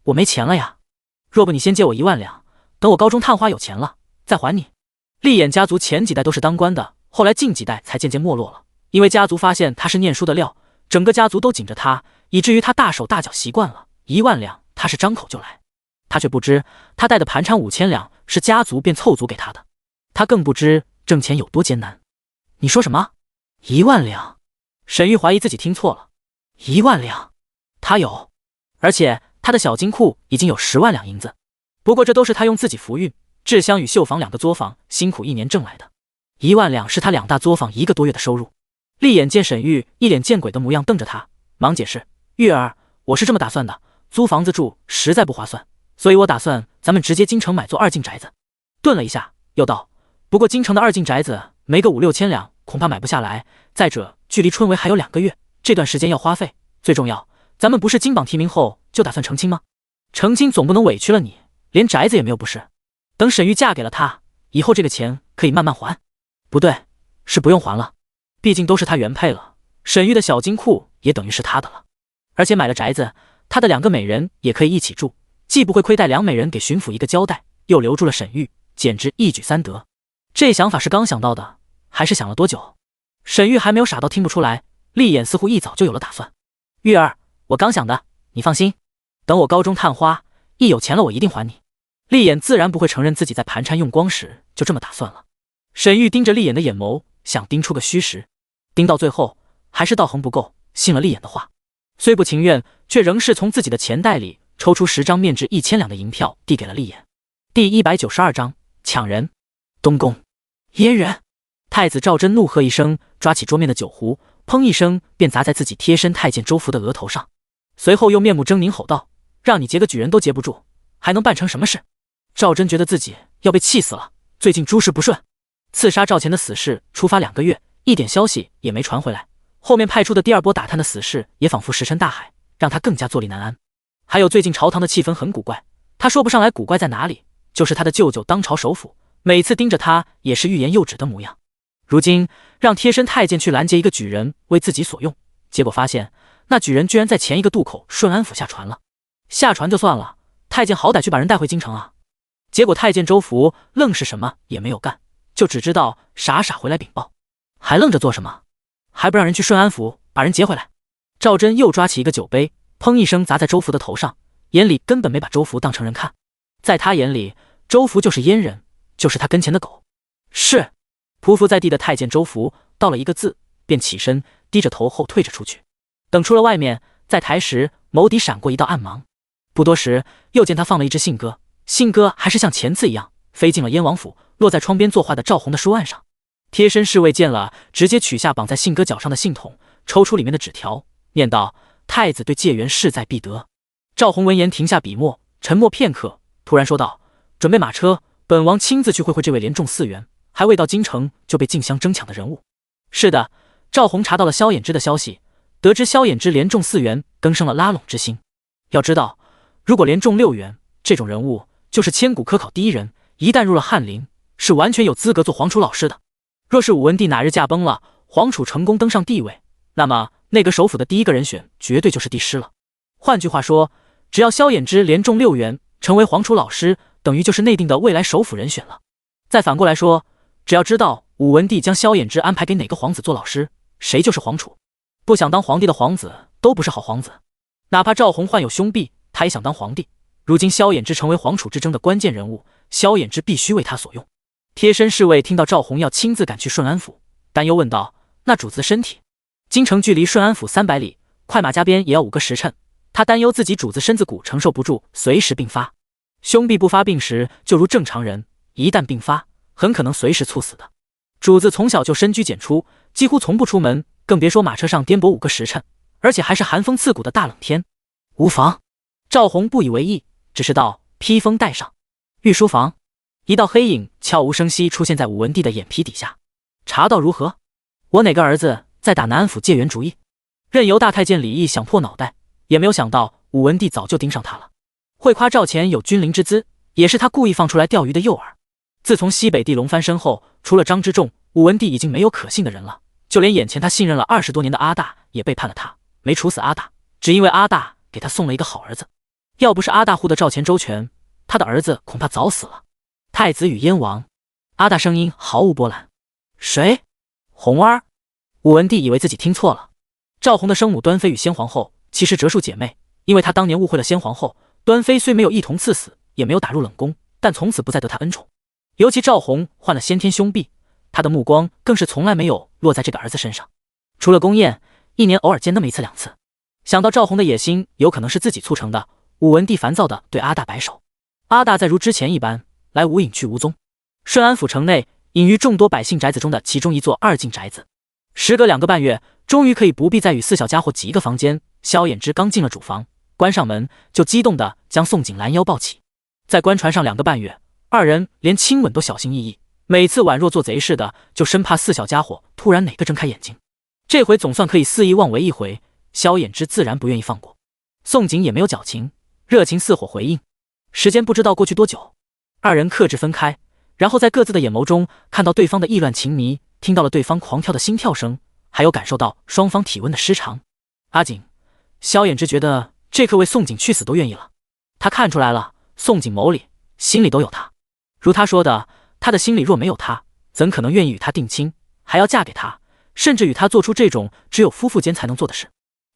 我没钱了呀。若不你先借我1万两，等我高中探花有钱了再还你。立眼家族前几代都是当官的，后来近几代才渐渐没落了，因为家族发现他是念书的料，整个家族都紧着他，以至于他大手大脚习惯了，1万两他是张口就来。他却不知他带的盘缠5000两是家族便凑足给他的，他更不知挣钱有多艰难。你说什么？1万两？沈玉怀疑自己听错了。1万两，他有，而且他的小金库已经有10万两银子。不过这都是他用自己福运、制香与绣坊2个作坊辛苦1年挣来的。1万两是他2大作坊1个多月的收入。立眼见沈玉一脸见鬼的模样瞪着他，忙解释：玉儿，我是这么打算的，租房子住实在不划算，所以我打算咱们直接京城买座2进宅子。顿了一下，又道：不过京城的2进宅子没个5、6千两，恐怕买不下来。再者，距离春闱还有2个月，这段时间要花费。最重要，咱们不是金榜题名后就打算成亲吗？成亲总不能委屈了你，连宅子也没有不是。等沈玉嫁给了他，以后这个钱可以慢慢还。不对，是不用还了，毕竟都是他原配了。沈玉的小金库也等于是他的了，而且买了宅子，他的2个美人也可以一起住，既不会亏待2美人给巡抚一个交代，又留住了沈玉，简直一举3得。这想法是刚想到的，还是想了多久？沈玉还没有傻到听不出来，立眼似乎一早就有了打算。玉儿，我刚想的，你放心，等我高中探花，一有钱了我一定还你。立眼自然不会承认自己在盘缠用光时就这么打算了。沈玉盯着立眼的眼眸，想盯出个虚实，盯到最后还是道行不够，信了立眼的话，虽不情愿，却仍是从自己的钱袋里抽出10张面值1000两的银票递给了立眼。第192章抢人。东宫，阉人！太子赵祯怒喝一声，抓起桌面的酒壶，砰一声便砸在自己贴身太监周福的额头上，随后又面目狰狞吼道：让你劫个举人都劫不住，还能办成什么事？赵祯觉得自己要被气死了，最近诸事不顺，刺杀赵乾的死士出发2个月，一点消息也没传回来，后面派出的第2波打探的死士也仿佛石沉大海，让他更加坐立难安。还有最近朝堂的气氛很古怪，他说不上来古怪在哪里，就是他的舅舅当朝首辅，每次盯着他也是欲言又止的模样。如今让贴身太监去拦截一个举人为自己所用，结果发现那举人居然在前一个渡口顺安府下船了。下船就算了，太监好歹去把人带回京城啊！结果太监周福愣是什么也没有干，就只知道傻傻回来禀报。还愣着做什么？还不让人去顺安府把人劫回来？赵祯又抓起一个酒杯，砰一声砸在周福的头上，眼里根本没把周福当成人看，在他眼里，周福就是阉人，就是他跟前的狗。是。匍匐在地的太监周福道了一个字，便起身低着头后退着出去。等出了外面，在台时眸底闪过一道暗芒，不多时又见他放了一只信鸽，信鸽还是像前次一样飞进了燕王府，落在窗边作画的赵红的书案上。贴身侍卫见了，直接取下绑在信鸽脚上的信筒，抽出里面的纸条，念道：太子对介元势在必得。赵红闻言停下笔墨，沉默片刻，突然说道：准备马车，本王亲自去会会这位连中4员还未到京城就被竞相争抢的人物。是的，赵红查到了萧衍之的消息，得知萧衍之连中4员，更生了拉拢之心。要知道，如果连中6员，这种人物就是千古科考第一人，一旦入了翰林，是完全有资格做皇储老师的。若是武文帝哪日驾崩了，皇储成功登上帝位，那么内阁首辅的第一个人选绝对就是帝师了。换句话说，只要萧衍之连中6元，成为皇储老师，等于就是内定的未来首辅人选了。再反过来说，只要知道武文帝将萧衍之安排给哪个皇子做老师，谁就是皇储。不想当皇帝的皇子都不是好皇子，哪怕赵弘患有凶弊，他也想当皇帝。如今萧衍之成为皇储之争的关键人物，萧衍之必须为他所用。贴身侍卫听到赵弘要亲自赶去顺安府，担忧问道：“那主子的身体？”京城距离顺安府300里，快马加鞭也要5个时辰。他担忧自己主子身子骨承受不住，随时病发。凶弊不发病时，就如正常人，一旦病发，很可能随时猝死的。主子从小就深居简出，几乎从不出门，更别说马车上颠簸5个时辰，而且还是寒风刺骨的大冷天。无妨。赵弘不以为意，只是道：“披风带上。”御书房，一道黑影悄无声息出现在武文帝的眼皮底下。查到如何？我哪个儿子在打南安府借援主意？任由大太监李毅想破脑袋，也没有想到武文帝早就盯上他了。会夸赵钱有君临之姿，也是他故意放出来钓鱼的诱饵。自从西北地龙翻身后，除了张之重，武文帝已经没有可信的人了。就连眼前他信任了20多年的阿大也背叛了他，没处死阿大，只因为阿大给他送了一个好儿子。要不是阿大护的赵钱周全，他的儿子恐怕早死了。太子与燕王。阿大声音毫无波澜。谁？红儿？武文帝以为自己听错了。赵弘的生母端妃与先皇后其实折属姐妹，因为他当年误会了先皇后，端妃虽没有一同赐死，也没有打入冷宫，但从此不再得他恩宠。尤其赵弘患了先天凶弊，他的目光更是从来没有落在这个儿子身上。除了宫宴，一年偶尔见那么1次2次。想到赵弘的野心有可能是自己促成的，武文帝烦躁地对阿大摆手。阿大再如之前一般，来无影去无踪。顺安府城内隐于众多百姓宅子中的其中一座2进宅子。时隔2个半月，终于可以不必再与4小家伙挤一个房间。萧衍之刚进了主房，关上门就激动地将宋景拦腰抱起。在官船上2个半月，2人连亲吻都小心翼翼，每次宛若做贼似的，就生怕4小家伙突然哪个睁开眼睛。这回总算可以肆意妄为一回，萧衍之自然不愿意放过。宋景也没有矫情，热情似火回应。时间不知道过去多久，2人克制分开，然后在各自的眼眸中看到对方的意乱情迷，听到了对方狂跳的心跳声，还有感受到双方体温的失常。阿景，萧衍之觉得这刻为宋景去死都愿意了。他看出来了，宋景眸里心里都有他。如他说的，他的心里若没有他，怎可能愿意与他定亲，还要嫁给他，甚至与他做出这种只有夫妇间才能做的事。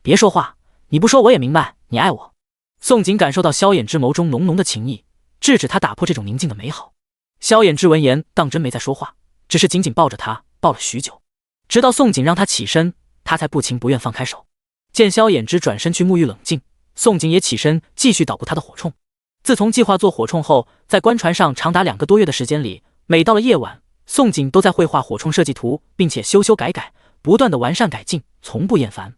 别说话，你不说我也明白你爱我。宋景感受到萧衍之眸中浓浓的情意，制止他打破这种宁静的美好。萧衍之闻言当真没再说话，只是紧紧抱着他，抱了许久，直到宋景让他起身，他才不情不愿放开手。见萧衍之转身去沐浴冷静，宋景也起身继续捣鼓他的火铳。自从计划做火铳后，在官船上长达2个多月的时间里，每到了夜晚，宋景都在绘画火铳设计图，并且修修改改，不断的完善改进，从不厌烦。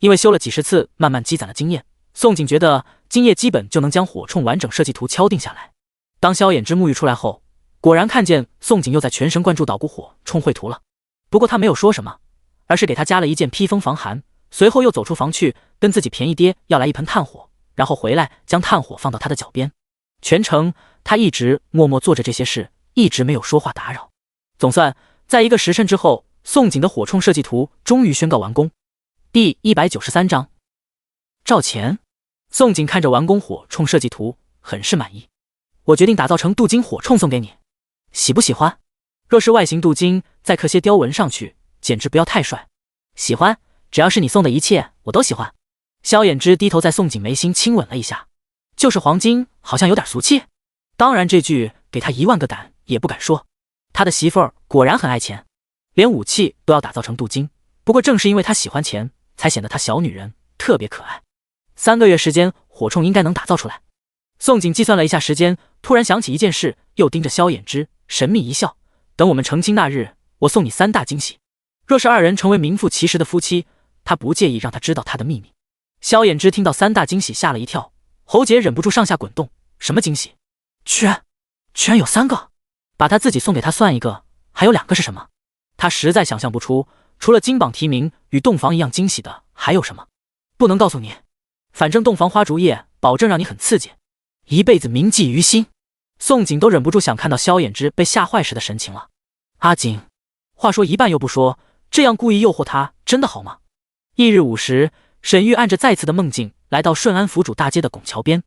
因为修了几十次，慢慢积攒了经验，宋景觉得今夜基本就能将火铳完整设计图敲定下来。当萧衍之沐浴出来后，果然看见宋景又在全神贯注捣鼓火铳绘图了。不过他没有说什么，而是给他加了一件披风防寒，随后又走出房去，跟自己便宜爹要来一盆炭火，然后回来将炭火放到他的脚边。全程他一直默默做着这些事，一直没有说话打扰。总算在1个时辰之后，宋景的火铳设计图终于宣告完工。第193章，赵钱。宋景看着完工火铳设计图，很是满意。我决定打造成镀金火铳送给你，喜不喜欢？若是外形镀金，再刻些雕纹上去，简直不要太帅。喜欢，只要是你送的一切，我都喜欢。萧衍之低头在宋景眉心亲吻了一下。就是黄金，好像有点俗气。当然，这句给他1万个胆也不敢说。他的媳妇儿果然很爱钱，连武器都要打造成镀金。不过正是因为他喜欢钱，才显得他小女人特别可爱。3个月时间，火铳应该能打造出来。宋景计算了一下时间，突然想起一件事，又盯着萧衍之，神秘一笑：等我们成亲那日，我送你3大惊喜。若是2人成为名副其实的夫妻，他不介意让他知道他的秘密。萧衍之听到3大惊喜，吓了一跳，喉结忍不住上下滚动。什么惊喜？居然有3个！把他自己送给他算一个，还有2个是什么？他实在想象不出，除了金榜题名与洞房一样惊喜的还有什么。不能告诉你，反正洞房花烛夜，保证让你很刺激，一辈子铭记于心。宋景都忍不住想看到萧衍之被吓坏时的神情了。阿景，话说一半又不说，这样故意诱惑他，真的好吗？翌日午时，沈玉按着再次的梦境，来到顺安府主大街的拱桥边。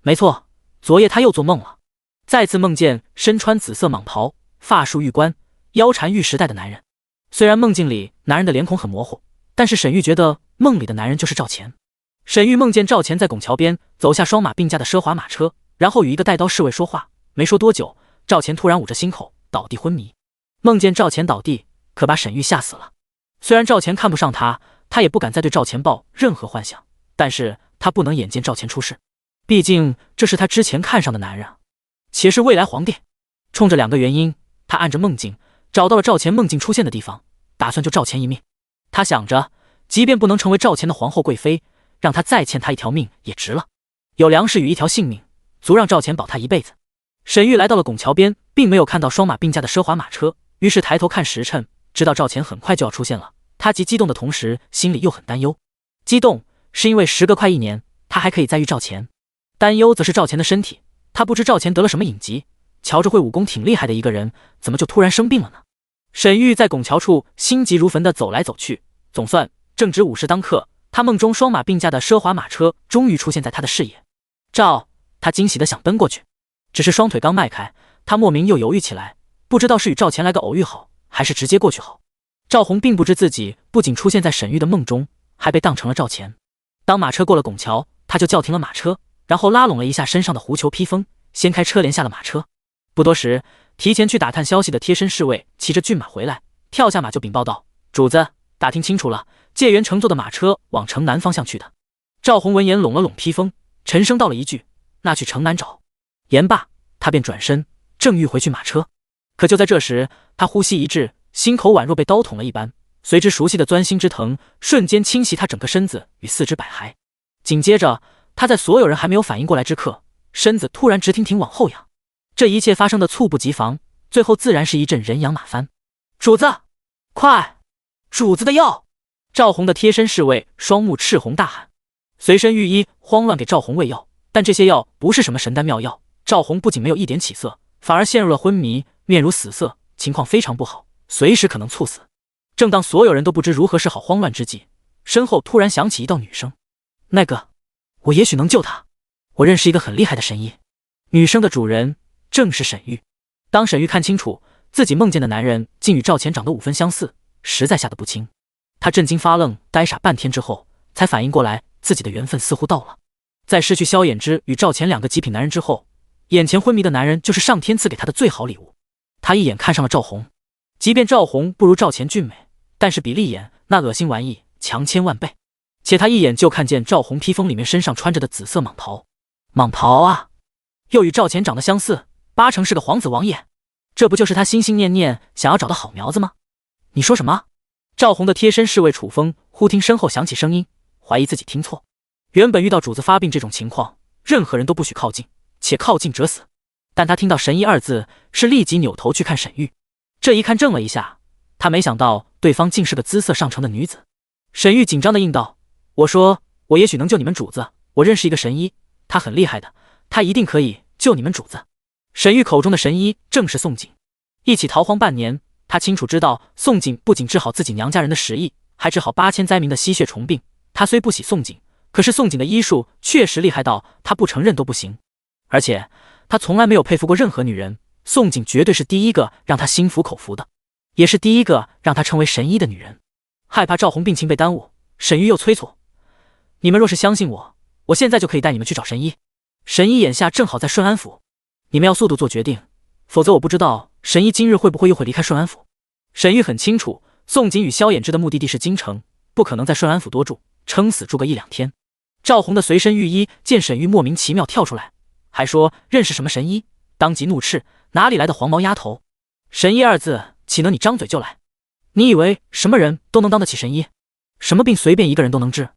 没错，昨夜他又做梦了，再次梦见身穿紫色蟒袍、发束玉冠、腰缠玉石带的男人。虽然梦境里男人的脸孔很模糊，但是沈玉觉得梦里的男人就是赵钱。沈玉梦见赵钱在拱桥边走下双马并驾的奢华马车，然后与一个带刀侍卫说话。没说多久，赵钱突然捂着心口倒地昏迷。梦见赵钱倒地，可把沈玉吓死了。虽然赵钱看不上他，他也不敢再对赵钱抱任何幻想，但是他不能眼见赵钱出事，毕竟这是他之前看上的男人啊，且是未来皇帝。冲着2个原因，他按着梦境找到了赵钱梦境出现的地方，打算救赵钱一命。他想着，即便不能成为赵钱的皇后贵妃，让他再欠他一条命也值了。有粮食与一条性命，足让赵钱保他一辈子。沈玉来到了拱桥边，并没有看到双马并驾的奢华马车，于是抬头看时辰，知道赵钱很快就要出现了。他既激动的同时，心里又很担忧。激动是因为时隔快1年，他还可以再遇赵钱；担忧则是赵钱的身体，他不知赵钱得了什么隐疾。瞧着会武功挺厉害的一个人，怎么就突然生病了呢？沈玉在拱桥处心急如焚地走来走去，总算正值午时当刻，他梦中双马并驾的奢华马车终于出现在他的视野。他惊喜地想奔过去，只是双腿刚迈开，他莫名又犹豫起来，不知道是与赵钱来个偶遇好，还是直接过去好。赵红并不知自己不仅出现在沈玉的梦中，还被当成了赵钱。当马车过了拱桥，他就叫停了马车，然后拉拢了一下身上的狐裘披风，掀开车帘下了马车。不多时，提前去打探消息的贴身侍卫骑着骏马回来，跳下马就禀报道：“主子，打听清楚了，介元乘坐的马车往城南方向去的。”赵红闻言拢了拢披风，沉声道了一句：“那去城南找。”言罢，他便转身正欲回去马车，可就在这时，他呼吸一滞，心口宛若被刀捅了一般，随之熟悉的钻心之疼瞬间侵袭他整个身子与四肢百骸。紧接着，他在所有人还没有反应过来之刻，身子突然直挺挺往后仰。这一切发生的猝不及防，最后自然是一阵人仰马翻。主子，快！主子的药！赵红的贴身侍卫双目赤红大喊，随身御医慌乱给赵红喂药，但这些药不是什么神丹妙药。赵红不仅没有一点起色，反而陷入了昏迷，面如死色，情况非常不好，随时可能猝死。正当所有人都不知如何是好慌乱之际，身后突然响起一道女声：“那个，我也许能救他。我认识一个很厉害的神医。”女声的主人正是沈玉。当沈玉看清楚自己梦见的男人竟与赵钱长得5分相似，实在吓得不轻。他震惊发愣，呆傻半天之后，才反应过来自己的缘分似乎到了。在失去萧衍之与赵钱2个极品男人之后，眼前昏迷的男人就是上天赐给他的最好礼物。他一眼看上了赵红，即便赵红不如赵钱俊美，但是比丽眼那恶心玩意强千万倍。且他一眼就看见赵红披风里面身上穿着的紫色蟒袍。蟒袍啊，又与赵钱长得相似，8成是个皇子王爷。这不就是他心心念念想要找的好苗子吗？你说什么？赵红的贴身侍卫楚风忽听身后响起声音，怀疑自己听错。原本遇到主子发病这种情况，任何人都不许靠近，且靠近者死。但他听到神医2字，是立即扭头去看沈玉。这一看怔了一下，他没想到对方竟是个姿色上乘的女子。沈玉紧张地应道：“我说，我也许能救你们主子，我认识一个神医，他很厉害的，他一定可以救你们主子。”沈玉口中的神医正是宋锦。一起逃荒半年，他清楚知道宋锦不仅治好自己娘家人的10亿，还治好8000灾民的吸血虫病。他虽不喜宋锦，可是宋锦的医术确实厉害到他不承认都不行。而且他从来没有佩服过任何女人，宋锦绝对是第一个让他心服口服的，也是第一个让他成为神医的女人。害怕赵红病情被耽误，沈玉又催促：“你们若是相信我，我现在就可以带你们去找神医。神医眼下正好在顺安府，你们要速度做决定，否则我不知道神医今日会不会又会离开顺安府。”沈玉很清楚，宋锦与萧衍之的目的地是京城，不可能在顺安府多住，撑死住个1-2天。赵红的随身御医见沈玉莫名其妙跳出来，还说认识什么神医，当即怒斥：“哪里来的黄毛丫头？神医2字岂能你张嘴就来？你以为什么人都能当得起神医？什么病随便一个人都能治？”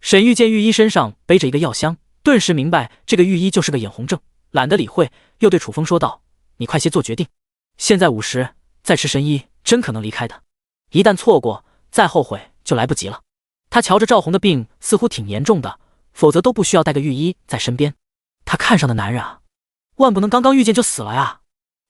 沈玉见御医身上背着一个药箱，顿时明白这个御医就是个眼红症，懒得理会，又对楚风说道：“你快些做决定，现在午时，再迟神医真可能离开的，一旦错过，再后悔就来不及了。”他瞧着赵红的病似乎挺严重的，否则都不需要带个御医在身边。他看上的男人啊，万不能刚刚遇见就死了呀。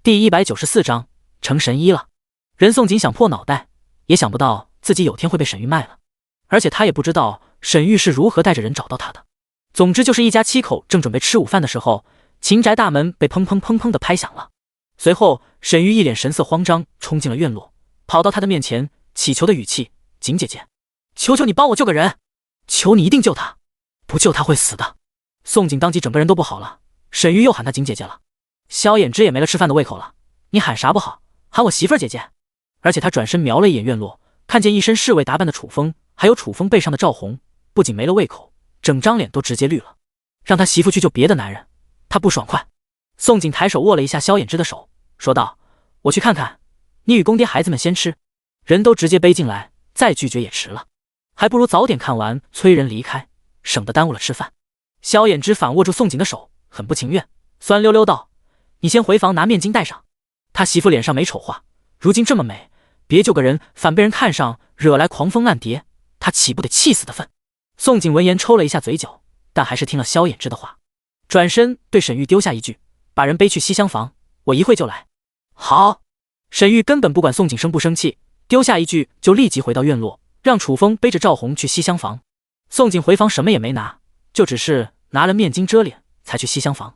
第194章成神医了。任宋锦想破脑袋，也想不到自己有天会被沈玉卖了，而且他也不知道沈玉是如何带着人找到他的。总之就是一家七口正准备吃午饭的时候，秦宅大门被砰砰砰砰的拍响了。随后沈玉一脸神色慌张冲进了院落，跑到他的面前，乞求的语气：景姐姐，求求你帮我救个人，求你一定救他，不救他会死的。宋景当即整个人都不好了，沈玉又喊他景姐姐了，萧衍之也没了吃饭的胃口了，你喊啥不好，喊我媳妇儿姐姐。而且他转身瞄了一眼院落，看见一身侍卫打扮的楚风，还有楚风背上的赵红，不仅没了胃口，整张脸都直接绿了。让他媳妇去救别的男人，他不爽快。宋景抬手握了一下萧衍之的手，说道：我去看看，你与公爹孩子们先吃，人都直接背进来，再拒绝也迟了，还不如早点看完催人离开，省得耽误了吃饭。萧衍之反握住宋景的手，很不情愿，酸溜溜道：你先回房拿面巾戴上。他媳妇脸上没丑话，如今这么美，别救个人反被人看上，惹来狂风浪蝶，他岂不得气死的份。宋景闻言抽了一下嘴角，但还是听了萧衍之的话，转身对沈玉丢下一句：把人背去西厢房，我一会就来。好。沈玉根本不管宋景生不生气，丢下一句就立即回到院落，让楚风背着赵红去西厢房。宋景回房什么也没拿，就只是拿了面巾遮脸才去西厢房。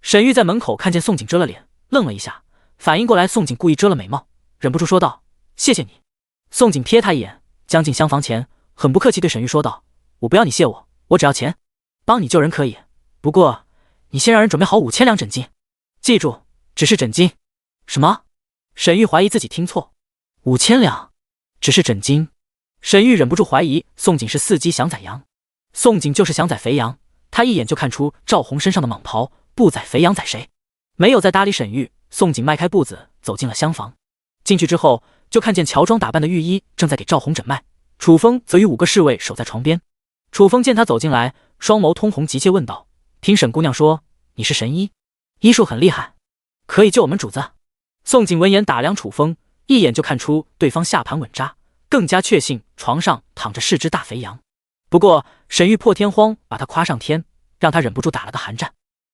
沈玉在门口看见宋景遮了脸，愣了一下，反应过来宋景故意遮了美貌，忍不住说道：谢谢你。宋景瞥他一眼，将进厢房前，很不客气对沈玉说道：我不要你谢我，我只要钱，帮你救人可以，不过你先让人准备好5000两枕巾，记住，只是枕巾。什么？沈玉怀疑自己听错，5000两，只是枕巾。沈玉忍不住怀疑宋景是伺机想宰羊。宋景就是想宰肥羊，他一眼就看出赵红身上的蟒袍，不宰肥羊宰谁？没有再搭理沈玉，宋景迈开步子走进了厢房。进去之后，就看见乔装打扮的御医正在给赵红诊脉，楚风则与5个侍卫守在床边。楚风见他走进来，双眸通红，急切问道：听沈姑娘说你是神医，医术很厉害，可以救我们主子？宋景闻言打量楚风，一眼就看出对方下盘稳扎，更加确信床上躺着是只大肥羊。不过沈玉破天荒把他夸上天，让他忍不住打了个寒战，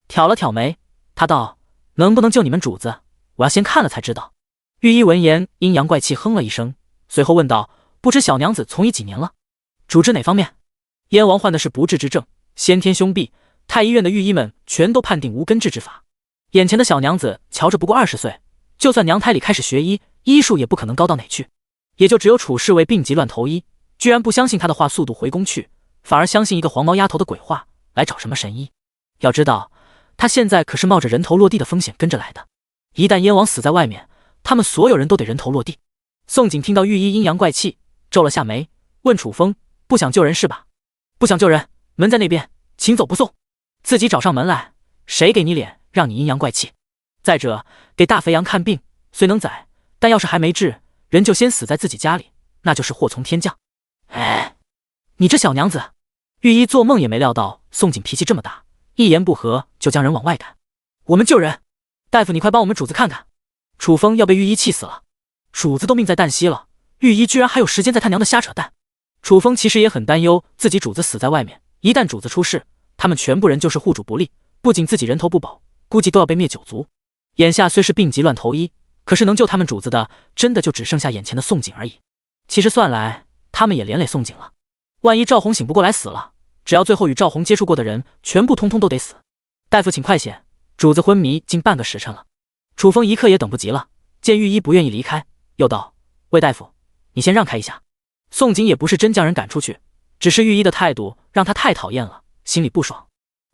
挑了挑眉，他道：能不能救你们主子，我要先看了才知道。御医闻言阴阳怪气哼了一声，随后问道：不知小娘子从医几年了？主治哪方面？燕王患的是不治之症，先天凶痹，太医院的御医们全都判定无根治之法。眼前的小娘子瞧着不过20岁，就算娘胎里开始学医，医术也不可能高到哪去。也就只有楚侍卫病急乱投医，居然不相信他的话速度回宫去，反而相信一个黄毛丫头的鬼话，来找什么神医。要知道他现在可是冒着人头落地的风险跟着来的，一旦燕王死在外面，他们所有人都得人头落地。宋景听到御医阴阳怪气，皱了下眉，问楚风：不想救人是吧？不想救人，门在那边，请走不送。自己找上门来，谁给你脸让你阴阳怪气？再者，给大肥羊看病虽能宰，但要是还没治，人就先死在自己家里，那就是祸从天降。哎，你这小娘子！御医做梦也没料到宋景脾气这么大，一言不合就将人往外赶。我们救人！大夫，你快帮我们主子看看。楚风要被御医气死了，主子都命在旦夕了，御医居然还有时间在他娘的瞎扯淡。楚风其实也很担忧自己主子死在外面，一旦主子出事，他们全部人就是护主不利，不仅自己人头不保，估计都要被灭9族。眼下虽是病急乱投医，可是能救他们主子的，真的就只剩下眼前的宋景而已。其实算来，他们也连累宋景了。万一赵红醒不过来死了，只要最后与赵红接触过的人，全部通通都得死。大夫请快些，主子昏迷近半个时辰了。楚风一刻也等不及了，见御医不愿意离开，又道：魏大夫，你先让开一下。宋景也不是真将人赶出去，只是御医的态度让他太讨厌了，心里不爽。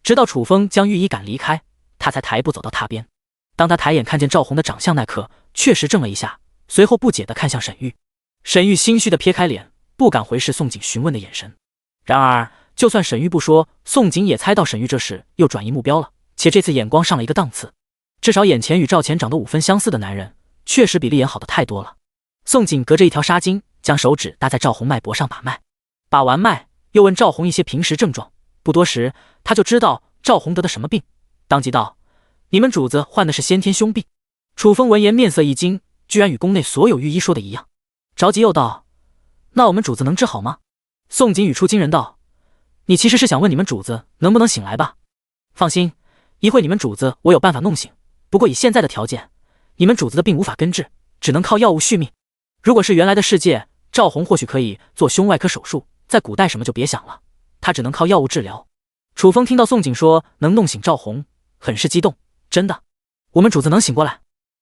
直到楚风将御医赶离开，他才抬步走到榻边。当他抬眼看见赵红的长相那刻，确实怔了一下，随后不解地看向沈玉。沈玉心虚地撇开脸，不敢回视宋景询问的眼神。然而就算沈玉不说，宋景也猜到沈玉这时又转移目标了，且这次眼光上了一个档次。至少眼前与赵钱长得5分相似的男人，确实比厉眼好的太多了。宋景隔着一条纱巾，将手指搭在赵红脉搏上把脉，把完脉又问赵红一些平时症状。不多时，他就知道赵红得的什么病，当即道：你们主子患的是先天凶病。楚风闻言面色一惊，居然与宫内所有御医说的一样，着急又道：那我们主子能治好吗？宋景语出惊人道：你其实是想问你们主子能不能醒来吧？放心，一会你们主子我有办法弄醒，不过以现在的条件，你们主子的病无法根治，只能靠药物续命。如果是原来的世界，赵红或许可以做胸外科手术，在古代什么就别想了，他只能靠药物治疗。楚风听到宋景说能弄醒赵红，很是激动。真的，我们主子能醒过来？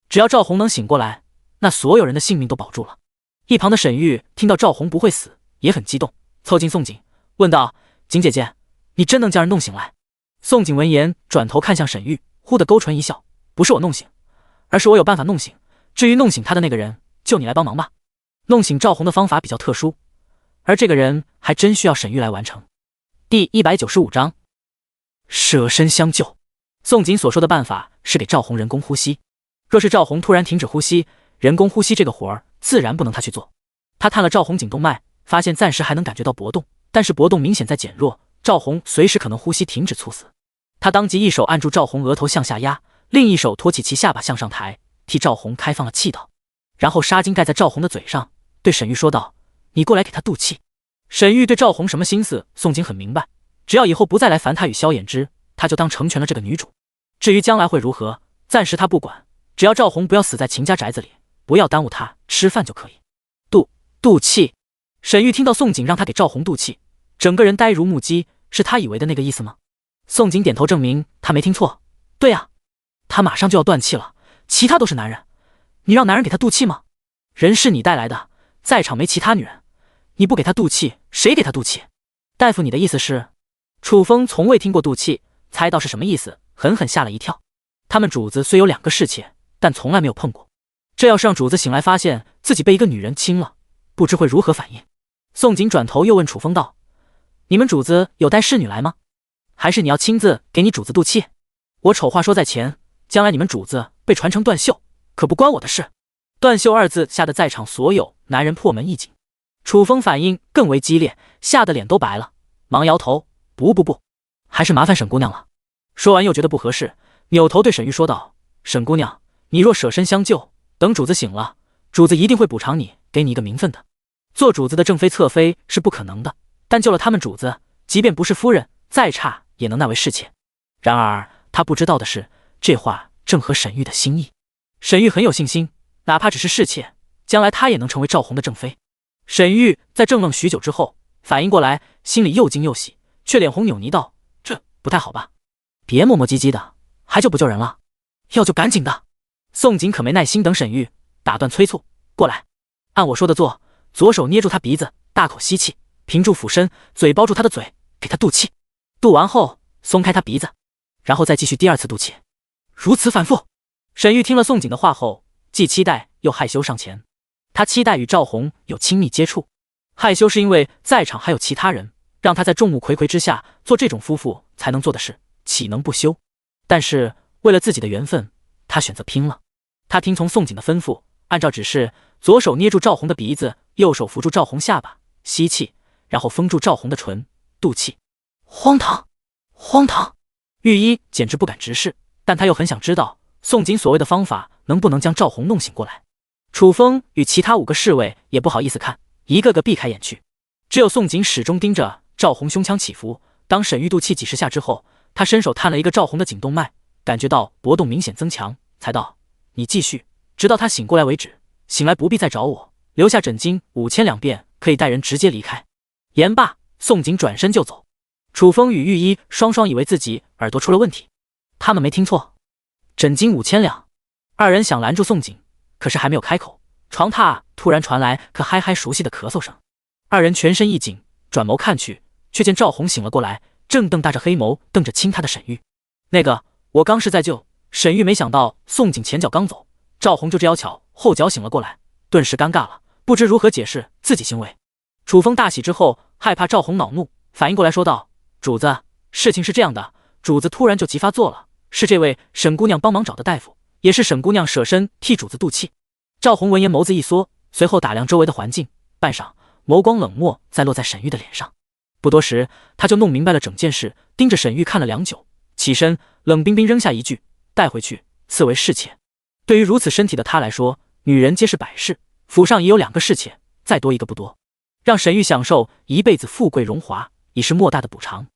只要赵红能醒过来，那所有人的性命都保住了。一旁的沈玉听到赵红不会死，也很激动，凑近宋景问道：景姐姐，你真能将人弄醒来？宋景闻言转头看向沈玉，忽地勾唇一笑：不是我弄醒，而是我有办法弄醒。至于弄醒他的那个人，就你来帮忙吧。弄醒赵红的方法比较特殊，而这个人还真需要沈玉来完成。第195章舍身相救。宋景所说的办法是给赵红人工呼吸，若是赵红突然停止呼吸，人工呼吸这个活儿自然不能他去做。他探了赵红颈动脉，发现暂时还能感觉到搏动，但是搏动明显在减弱，赵红随时可能呼吸停止猝死。他当即一手按住赵红额头向下压，另一手托起其下巴向上抬，替赵红开放了气道，然后纱巾盖在赵红的嘴上，对沈玉说道：你过来给他渡气。沈玉对赵红什么心思，宋景很明白，只要以后不再来烦他与萧衍之，他就当成全了这个女主。至于将来会如何，暂时他不管，只要赵红不要死在秦家宅子里，不要耽误他吃饭就可以。渡气。沈玉听到宋景让他给赵红渡气，整个人呆如木鸡，是他以为的那个意思吗？宋景点头证明他没听错。对啊，他马上就要断气了，其他都是男人，你让男人给他渡气吗？人是你带来的，在场没其他女人，你不给他渡气，谁给他渡气？大夫，你的意思是？楚风从未听过渡气，猜到是什么意思，狠狠吓了一跳。他们主子虽有2个侍妾，但从来没有碰过，这要是让主子醒来发现自己被一个女人亲了，不知会如何反应。宋景转头又问楚风道：你们主子有带侍女来吗？还是你要亲自给你主子渡气？我丑话说在前，将来你们主子被传成断袖，可不关我的事。断袖2字吓得在场所有男人破门一惊。楚风反应更为激烈，吓得脸都白了，忙摇头：不，还是麻烦沈姑娘了。说完又觉得不合适，扭头对沈玉说道：沈姑娘，你若舍身相救，等主子醒了，主子一定会补偿你，给你一个名分的。做主子的正妃侧妃是不可能的，但救了他们主子，即便不是夫人，再差也能纳为侍妾。然而他不知道的是，这话正合沈玉的心意。沈玉很有信心，哪怕只是侍妾，将来他也能成为赵红的正妃。沈玉在怔愣许久之后反应过来，心里又惊又喜，却脸红扭捏道：这不太好吧？别磨磨唧唧的，还救不救人了？要就赶紧的。宋景可没耐心等沈玉，打断催促：过来，按我说的做。左手捏住他鼻子，大口吸气，屏住俯身，嘴包住他的嘴，给他渡气。渡完后松开他鼻子，然后再继续第2次渡气，如此反复。沈玉听了宋景的话后，既期待又害羞上前。他期待与赵红有亲密接触，害羞是因为在场还有其他人，让他在众目睽睽之下做这种夫妇才能做的事，岂能不羞？但是为了自己的缘分，他选择拼了。他听从宋景的吩咐，按照指示，左手捏住赵红的鼻子，右手扶住赵红下巴，吸气，然后封住赵红的唇，渡气。荒唐！御医简直不敢直视，但他又很想知道宋景所谓的方法能不能将赵红弄醒过来。楚风与其他5个侍卫也不好意思看，一个个避开眼去。只有宋景始终盯着赵红胸腔起伏。当沈玉渡气几10下之后，他伸手探了一个赵红的颈动脉，感觉到搏动明显增强，才道：你继续，直到他醒过来为止。醒来不必再找我，留下诊金5000两便，可以带人直接离开。言罢，宋景转身就走。楚风与御医双双以为自己耳朵出了问题，他们没听错，诊金5000两。2人想拦住宋景，可是还没有开口，床榻突然传来可嗨嗨熟悉的咳嗽声。2人全身一紧，转眸看去，却见赵红醒了过来，正瞪大着黑眸瞪着亲他的沈玉。那个，我刚是在救。沈玉没想到宋景前脚刚走，赵红就这妖巧后脚醒了过来，顿时尴尬了，不知如何解释自己行为。楚风大喜之后，害怕赵红恼怒，反应过来说道：主子，事情是这样的，主子突然就急发作了，是这位沈姑娘帮忙找的大夫，也是沈姑娘舍身替主子渡气。赵红闻言眸子一缩，随后打量周围的环境，半晌，眸光冷漠，再落在沈玉的脸上。不多时，他就弄明白了整件事，盯着沈玉看了良久，起身冷冰冰扔下一句：带回去，赐为侍妾。对于如此身体的他来说，女人皆是百事，府上也有2个侍妾，再多一个不多，让沈玉享受一辈子富贵荣华，已是莫大的补偿。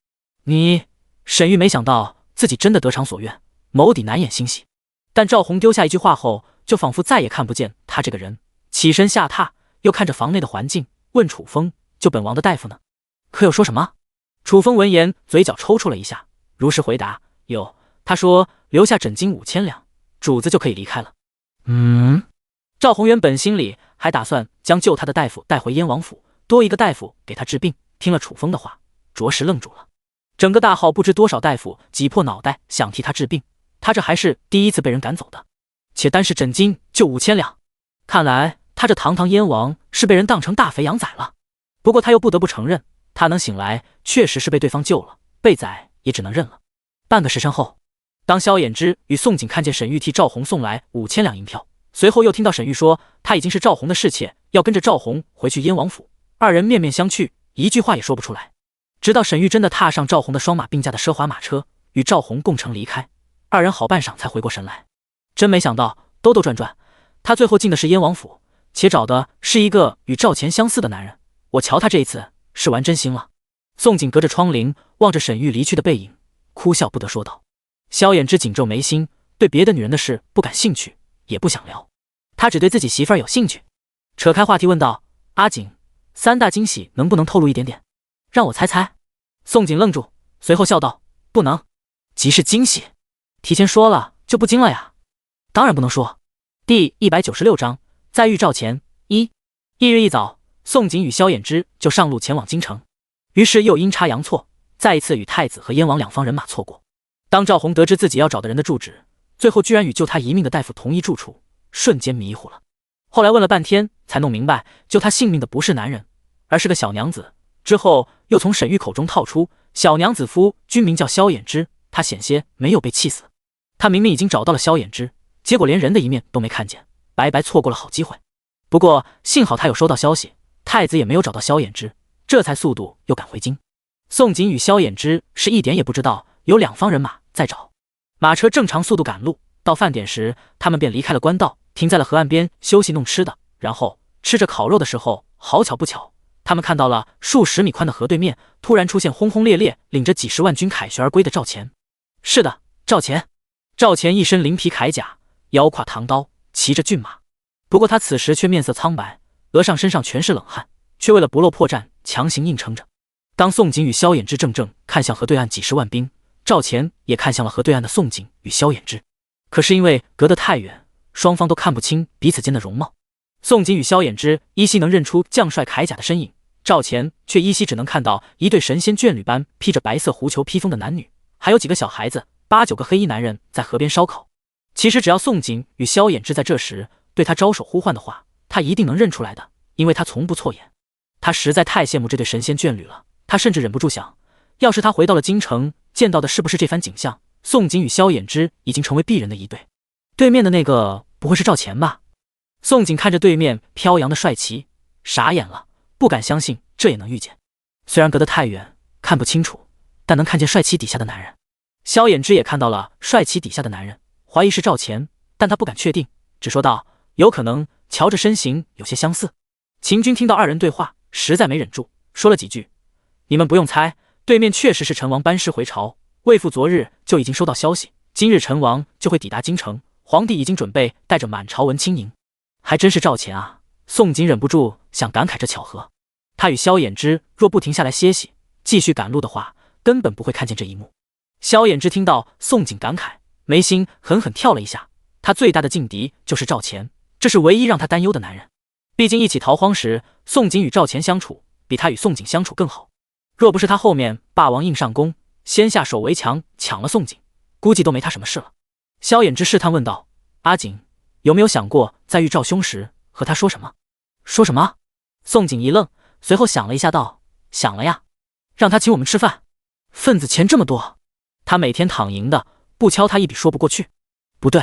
沈玉没想到自己真的得偿所愿，眸底难掩欣喜。但赵红丢下一句话后，就仿佛再也看不见他这个人，起身下榻，又看着房内的环境，问楚风：救本王的大夫呢？可有说什么？楚风闻言，嘴角抽搐了一下，如实回答：“有。他说留下诊金5000两，主子就可以离开了。”赵宏原本心里还打算将救他的大夫带回燕王府，多一个大夫给他治病。听了楚风的话，着实愣住了。整个大号不知多少大夫挤破脑袋想替他治病，他这还是第一次被人赶走的，且单是诊金就5000两，看来他这堂堂燕王是被人当成大肥羊宰了。不过他又不得不承认，他能醒来确实是被对方救了，被宰也只能认了。半个时辰后，当萧衍之与宋景看见沈玉替赵宏送来5000两银票，随后又听到沈玉说他已经是赵宏的侍妾，要跟着赵宏回去燕王府，二人面面相觑，一句话也说不出来。直到沈玉真的踏上赵宏的双马并驾的奢华马车，与赵宏共乘离开，二人好半晌才回过神来。真没想到，兜兜转转，他最后进的是燕王府，且找的是一个与赵钱相似的男人。我瞧他这一次是玩真心了。宋景隔着窗棂望着沈玉离去的背影，哭笑不得说道。萧衍之紧皱眉心，对别的女人的事不感兴趣，也不想聊，他只对自己媳妇儿有兴趣。扯开话题问道：“阿景，3大惊喜能不能透露一点点，让我猜猜？”宋景愣住，随后笑道：“不能。即是惊喜，提前说了就不惊了呀？”“当然不能说。”第196章再遇赵钱1。翌日一早，宋景与萧衍之就上路前往京城，于是又阴差阳错，再一次与太子和燕王两方人马错过。当赵宏得知自己要找的人的住址，最后居然与救他一命的大夫同一住处，瞬间迷糊了。后来问了半天，才弄明白救他性命的不是男人，而是个小娘子。之后又从沈玉口中套出小娘子夫君名叫萧衍之，他险些没有被气死。他明明已经找到了萧衍之，结果连人的一面都没看见，白白错过了好机会。不过幸好他有收到消息，太子也没有找到萧衍之，这才速度又赶回京。宋景与萧衍之是一点也不知道有两方人马在找。马车正常速度赶路，到饭点时，他们便离开了官道，停在了河岸边休息弄吃的。然后吃着烤肉的时候，好巧不巧，他们看到了数十米宽的河对面突然出现轰轰烈烈领着几十万军凯旋而归的赵钱。是的，赵钱。赵钱一身鳞皮铠甲，腰挎唐刀，骑着骏马。不过他此时却面色苍白，额上身上全是冷汗，却为了不落破绽，强行硬撑着。当宋景与萧衍之正看向河对岸几十万兵，赵钱也看向了河对岸的宋景与萧衍之。可是因为隔得太远，双方都看不清彼此间的容貌。宋景与萧衍之依稀能认出将帅铠甲的身影，赵钱却依稀只能看到一对神仙眷侣般披着白色狐裘披风的男女，还有几个小孩子，8、9个黑衣男人在河边烧烤。其实只要宋景与萧衍之在这时对他招手呼唤的话，他一定能认出来的，因为他从不错眼。他实在太羡慕这对神仙眷侣了，他甚至忍不住想，要是他回到了京城，见到的是不是这番景象？宋景与萧衍之已经成为璧人的一对，对面的那个不会是赵钱吧？宋景看着对面飘扬的帅旗，傻眼了，不敢相信这也能遇见。虽然隔得太远，看不清楚，但能看见帅旗底下的男人。萧衍之也看到了帅旗底下的男人，怀疑是赵钱，但他不敢确定，只说道：“有可能，瞧着身形有些相似。”秦军听到二人对话，实在没忍住，说了几句：“你们不用猜，对面确实是陈王班师回朝。魏父昨日就已经收到消息，今日陈王就会抵达京城，皇帝已经准备带着满朝文亲迎。还真是赵钱啊！”宋景忍不住想感慨这巧合。他与萧衍之若不停下来歇息，继续赶路的话，根本不会看见这一幕。萧衍之听到宋景感慨，眉心狠狠跳了一下。他最大的劲敌就是赵钱，这是唯一让他担忧的男人。毕竟一起逃荒时，宋景与赵钱相处比他与宋景相处更好。若不是他后面霸王硬上弓，先下手为强抢了宋景，估计都没他什么事了。萧衍之试探问道：“阿景，有没有想过在遇赵兄时和他说什么？”“说什么？”宋景一愣，随后想了一下道：“想了呀，让他请我们吃饭，份子钱这么多，他每天躺赢的，不敲他一笔说不过去。不对，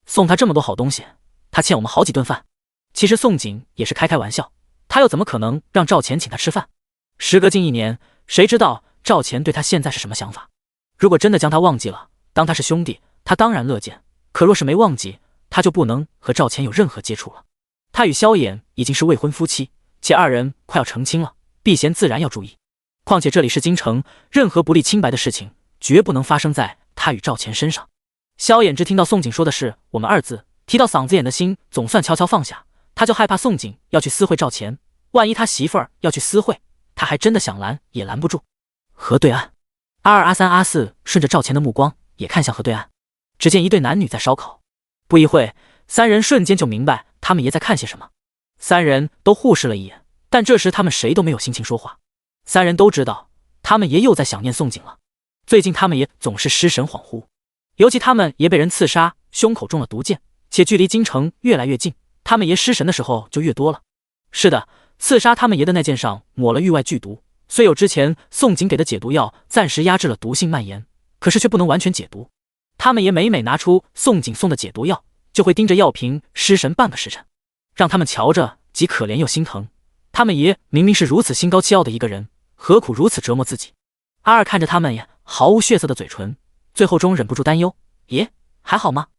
送他这么多好东西，他欠我们好几顿饭。”其实宋景也是开玩笑，他又怎么可能让赵钱请他吃饭？时隔近1年，谁知道赵钱对他现在是什么想法？如果真的将他忘记了，当他是兄弟，他当然乐见；可若是没忘记，他就不能和赵钱有任何接触了。他与萧衍已经是未婚夫妻，且二人快要成亲了，避嫌自然要注意。况且这里是京城，任何不利清白的事情，绝不能发生在他与赵钱身上。萧衍之听到宋景说的是“我们”2字，提到嗓子眼的心总算悄悄放下。他就害怕宋景要去私会赵钱，万一他媳妇儿要去私会，他还真的想拦也拦不住。河对岸。阿二、阿三、阿四顺着赵钱的目光也看向河对岸，只见一对男女在烧烤。不一会，三人瞬间就明白他们爷在看些什么。三人都互视了一眼，但这时他们谁都没有心情说话。三人都知道他们爷又在想念宋景了。最近他们爷总是失神恍惚，尤其他们爷被人刺杀，胸口中了毒箭，且距离京城越来越近，他们爷失神的时候就越多了。是的，刺杀他们爷的那箭上抹了域外剧毒，虽有之前宋景给的解毒药暂时压制了毒性蔓延，可是却不能完全解毒。他们爷每拿出宋景送的解毒药，就会盯着药瓶失神半个时辰，让他们瞧着既可怜又心疼。他们爷明明是如此心高气傲的一个人，何苦如此折磨自己？阿二看着他们爷毫无血色的嘴唇，最后终忍不住担忧：爷还好吗？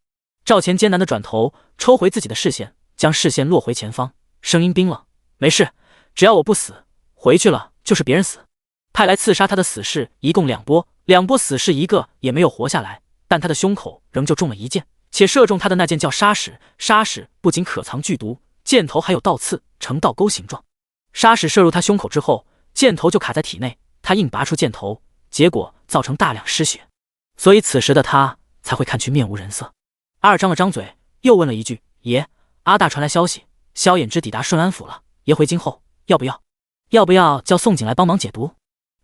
赵钱艰难地转头，抽回自己的视线，将视线落回前方，声音冰冷：没事，只要我不死，回去了就是别人死。派来刺杀他的死士一共2波，2波死士一个也没有活下来，但他的胸口仍旧中了一箭，且射中他的那箭叫沙矢。沙矢不仅可藏剧毒，箭头还有倒刺，呈倒钩形状。沙矢射入他胸口之后，箭头就卡在体内，他硬拔出箭头，结果造成大量失血，所以此时的他才会看去面无人色。阿二张了张嘴，又问了一句：爷，阿大传来消息，萧衍之抵达顺安府了，爷回京后要不要叫宋景来帮忙解毒？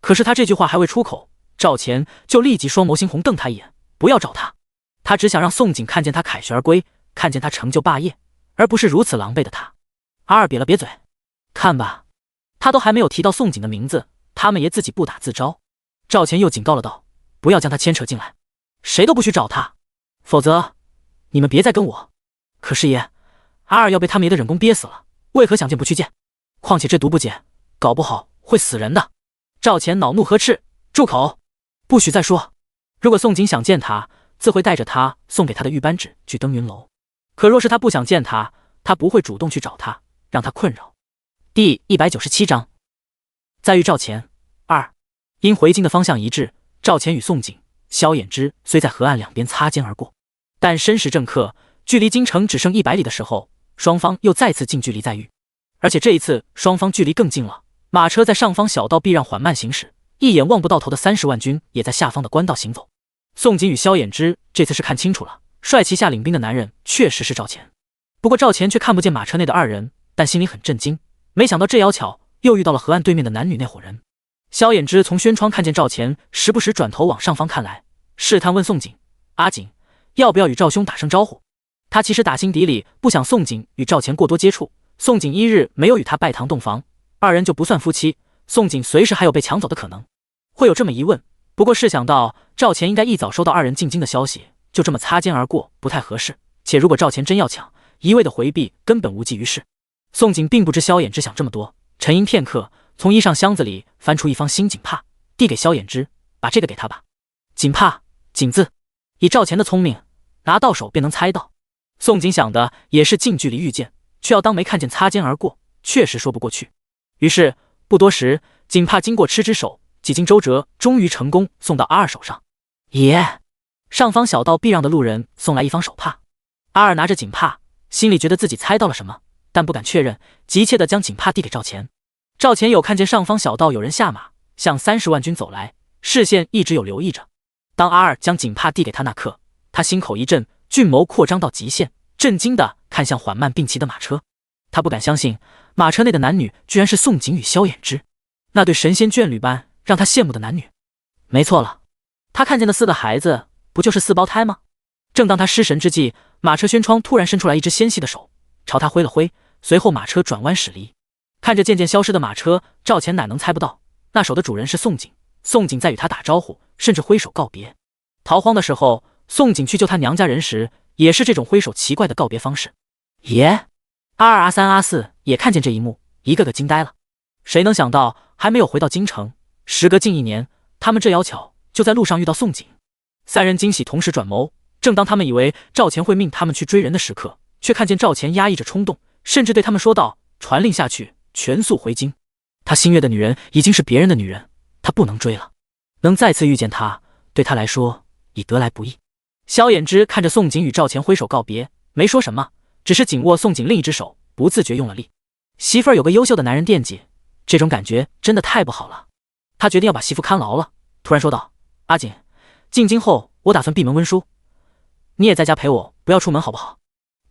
可是他这句话还未出口，赵钱就立即双眸猩红瞪他一眼：不要找他，他只想让宋景看见他凯旋而归，看见他成就霸业，而不是如此狼狈的他。阿二瘪了瘪嘴：看吧，他都还没有提到宋景的名字，他们爷自己不打自招。赵钱又警告了道：不要将他牵扯进来，谁都不许找他，否则你们别再跟我。可是爷，阿二要被他们爷的忍功憋死了，为何想见不去见？况且这毒不解，搞不好会死人的。赵钱恼怒呵斥：住口，不许再说。如果宋景想见他，自会带着他送给他的玉扳指去登云楼，可若是他不想见他，他不会主动去找他，让他困扰。第197章，再遇赵钱2。因回京的方向一致，赵钱与宋景、萧衍之虽在河岸两边擦肩而过，但申时正刻，距离京城只剩100里的时候，双方又再次近距离再遇，而且这一次双方距离更近了。马车在上方小道避让缓慢行驶，一眼望不到头的30万军也在下方的官道行走。宋景与萧衍之这次是看清楚了，帅旗下领兵的男人确实是赵钱。不过赵钱却看不见马车内的2人，但心里很震惊，没想到这妖巧又遇到了河岸对面的男女那伙人。萧衍之从轩窗看见赵钱时不时转头往上方看来，试探问宋景：阿景，要不要与赵兄打声招呼？他其实打心底里不想宋景与赵钱过多接触，宋景一日没有与他拜堂洞房，2人就不算夫妻，宋景随时还有被抢走的可能。会有这么一问，不过试想到赵钱应该一早收到2人进京的消息，就这么擦肩而过不太合适，且如果赵钱真要抢，一味的回避根本无济于事。宋景并不知萧衍之想这么多，沉吟片刻，从衣裳箱子里翻出一方新锦帕，递给萧衍之：把这个给他吧。锦帕，锦字，以赵钱的聪明，拿到手便能猜到。宋景想的也是近距离遇见，却要当没看见擦肩而过，确实说不过去。于是不多时，锦帕经过痴之手，几经周折，终于成功送到阿二手上。爷，上方小道避让的路人送来一方手帕。阿二拿着锦帕，心里觉得自己猜到了什么，但不敢确认，急切地将锦帕递给赵钱。赵钱有看见上方小道有人下马，向30万军走来，视线一直有留意着。当阿二将锦帕递给他那刻，他心口一震，俊眸扩张到极限，震惊地看向缓慢并齐的马车。他不敢相信，马车内的男女居然是宋景与萧衍之，那对神仙眷侣般让他羡慕的男女。没错了，他看见的4个孩子不就是4胞胎吗？正当他失神之际，马车轩窗突然伸出来一只纤细的手，朝他挥了挥，随后马车转弯驶离。看着渐渐消失的马车，赵钱哪能猜不到那手的主人是宋景。宋景在与他打招呼，甚至挥手告别。逃荒的时候，宋景去救他娘家人时，也是这种挥手奇怪的告别方式。爷，阿二、阿三、阿四也看见这一幕，一个个惊呆了。谁能想到，还没有回到京城，时隔近1年，他们这妖巧就在路上遇到宋景。3人惊喜同时转眸，正当他们以为赵钱会命他们去追人的时刻，却看见赵钱压抑着冲动，甚至对他们说道：传令下去，全速回京。他心悦的女人已经是别人的女人，他不能追了。能再次遇见她，对他来说已得来不易。萧衍之看着宋景与赵钱挥手告别，没说什么，只是紧握宋景另一只手，不自觉用了力。媳妇儿有个优秀的男人惦记，这种感觉真的太不好了。他决定要把媳妇看牢了，突然说道：“阿锦，进京后我打算闭门温书，你也在家陪我，不要出门好不好？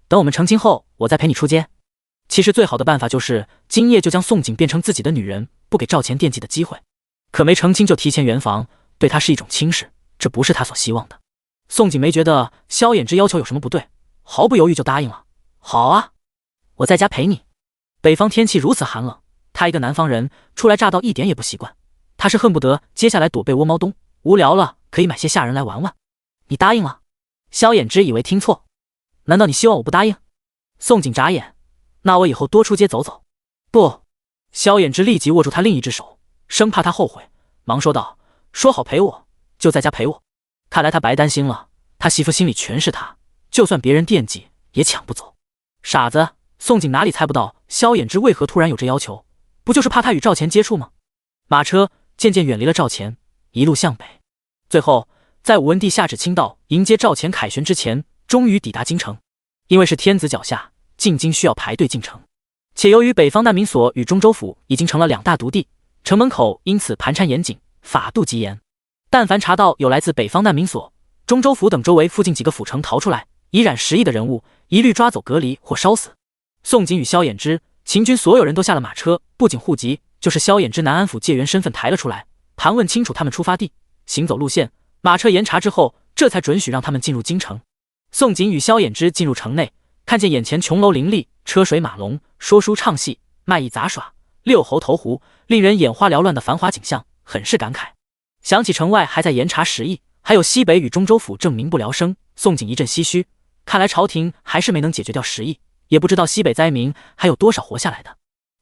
等我们成亲后，我再陪你出街。”其实最好的办法就是今夜就将宋锦变成自己的女人，不给赵钱惦记的机会。可没成亲就提前圆房，对他是一种轻视，这不是他所希望的。宋锦没觉得萧衍之要求有什么不对，毫不犹豫就答应了。好啊，我在家陪你。北方天气如此寒冷，他一个南方人初来乍到一点也不习惯，他是恨不得接下来躲被窝猫冬，无聊了可以买些下人来玩玩。你答应了？萧衍之以为听错，难道你希望我不答应？宋锦眨眼，那我以后多出街走走。不，萧衍之立即握住他另一只手，生怕他后悔，忙说道：说好陪我，就在家陪我。看来他白担心了，他媳妇心里全是他，就算别人惦记也抢不走。傻子，宋锦哪里猜不到萧衍之为何突然有这要求，不就是怕他与赵钱接触吗？马车渐渐远离了赵钱，一路向北，最后在武文帝下旨倾道迎接赵钱凯旋之前，终于抵达京城。因为是天子脚下，进京需要排队进城，且由于北方难民所与中州府已经成了两大毒地，城门口因此盘缠严谨，法度极严。但凡查到有来自北方难民所、中州府等周围附近几个府城逃出来以染10亿的人物，一律抓走隔离或烧死。宋锦与萧衍之、秦军所有人都下了马车，不仅户籍，就是萧衍之南安府介元身份抬了出来，盘问清楚他们出发地、行走路线。马车严查之后，这才准许让他们进入京城。宋锦与萧衍之进入城内，看见眼前琼楼林立，车水马龙，说书唱戏，卖艺杂耍，遛猴投壶，令人眼花缭乱的繁华景象，很是感慨。想起城外还在严查10亿，还有西北与中州府正民不聊生，宋锦一阵唏嘘。看来朝廷还是没能解决掉10亿，也不知道西北灾民还有多少活下来的。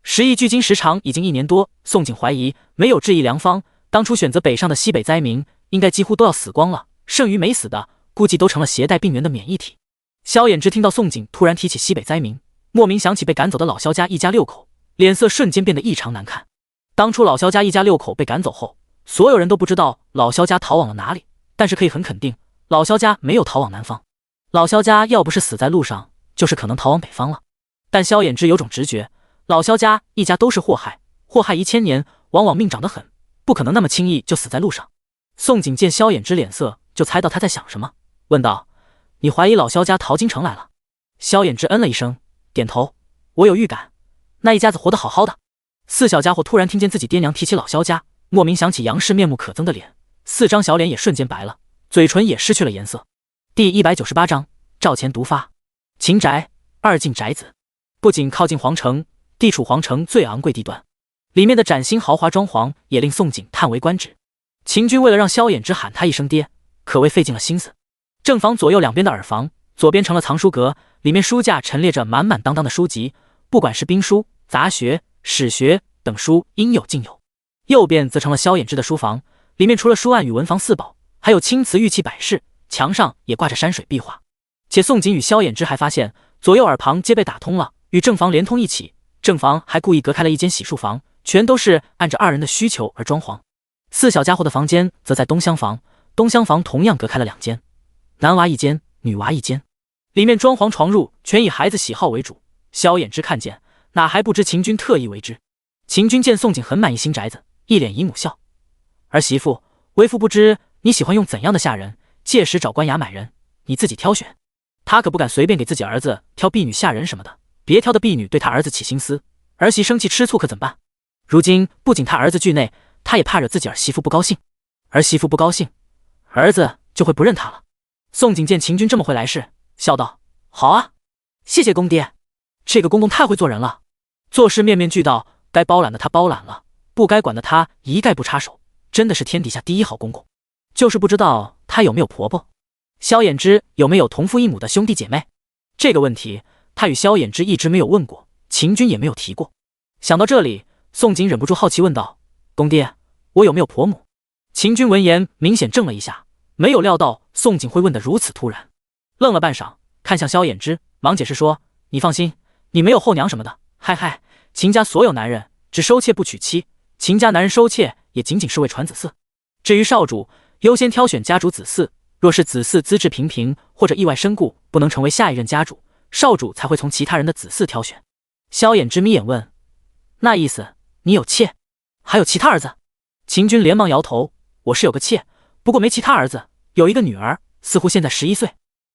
10亿距今时长已经1年多，宋锦怀疑没有治疫良方，当初选择北上的西北灾民应该几乎都要死光了，剩余没死的估计都成了携带病源的免疫体。萧衍之听到宋锦突然提起西北灾民，莫名想起被赶走的老萧家一家6口，脸色瞬间变得异常难看。当初老萧家一家6口被赶走后，所有人都不知道老萧家逃往了哪里，但是可以很肯定，老萧家没有逃往南方。老萧家要不是死在路上，就是可能逃往北方了。但萧衍之有种直觉，老萧家一家都是祸害，祸害1000年，往往命长得很，不可能那么轻易就死在路上。宋锦见萧衍之脸色，就猜到他在想什么，问道：你怀疑老萧家逃京城来了？萧衍之嗯了一声，点头，我有预感，那一家子活得好好的。4小家伙突然听见自己爹娘提起老萧家，莫名想起杨氏面目可憎的脸，4张小脸也瞬间白了，嘴唇也失去了颜色。第198章赵钱毒发。秦宅2进宅子，不仅靠近皇城，地处皇城最昂贵地段，里面的崭新豪华装潢也令宋锦叹为观止。秦军为了让萧衍之喊他一声爹，可谓费尽了心思。正房左右两边的耳房，左边成了藏书阁，里面书架陈列着满满当当的书籍，不管是兵书、杂学、史学等书应有尽有。右边则成了萧衍之的书房，里面除了书案与文房4宝，还有青瓷玉器摆饰，墙上也挂着山水壁画。且宋锦与萧衍之还发现左右耳旁皆被打通了，与正房连通一起。正房还故意隔开了一间洗漱房，全都是按着2人的需求而装潢。4小家伙的房间则在东厢房，东厢房同样隔开了2间，男娃一间，女娃一间，里面装潢床褥全以孩子喜好为主。萧衍之看见，哪还不知秦军特意为之。秦军见宋锦很满意新宅子，一脸姨母笑：儿媳妇，为父不知你喜欢用怎样的下人，届时找官衙买人，你自己挑选。他可不敢随便给自己儿子挑婢女下人什么的，别挑的婢女对他儿子起心思，儿媳生气吃醋可怎么办？如今不仅他儿子惧内，他也怕惹自己儿媳妇不高兴，儿媳妇不高兴，儿子就会不认他了。宋锦见秦军这么会来事，笑道：好啊，谢谢公爹，这个公公太会做人了，做事面面俱到，该包揽的他包揽了，不该管的他一概不插手，真的是天底下第一好公公。就是不知道他有没有婆婆。萧衍之有没有同父异母的兄弟姐妹？这个问题他与萧衍之一直没有问过，秦军也没有提过。想到这里，宋锦忍不住好奇问道：公爹，我有没有婆母？秦军闻言明显怔了一下，没有料到宋锦会问得如此突然，愣了半晌，看向萧衍之，忙解释说：你放心，你没有后娘什么的，嗨嗨，秦家所有男人只收妾不娶妻，秦家男人收妾也仅仅是为传子嗣。至于少主，优先挑选家主子嗣，若是子嗣资质平平或者意外身故，不能成为下一任家主，少主才会从其他人的子嗣挑选。萧衍之眯眼问：那意思你有妾，还有其他儿子？秦军连忙摇头：我是有个妾，不过没其他儿子，有一个女儿，似乎现在11岁。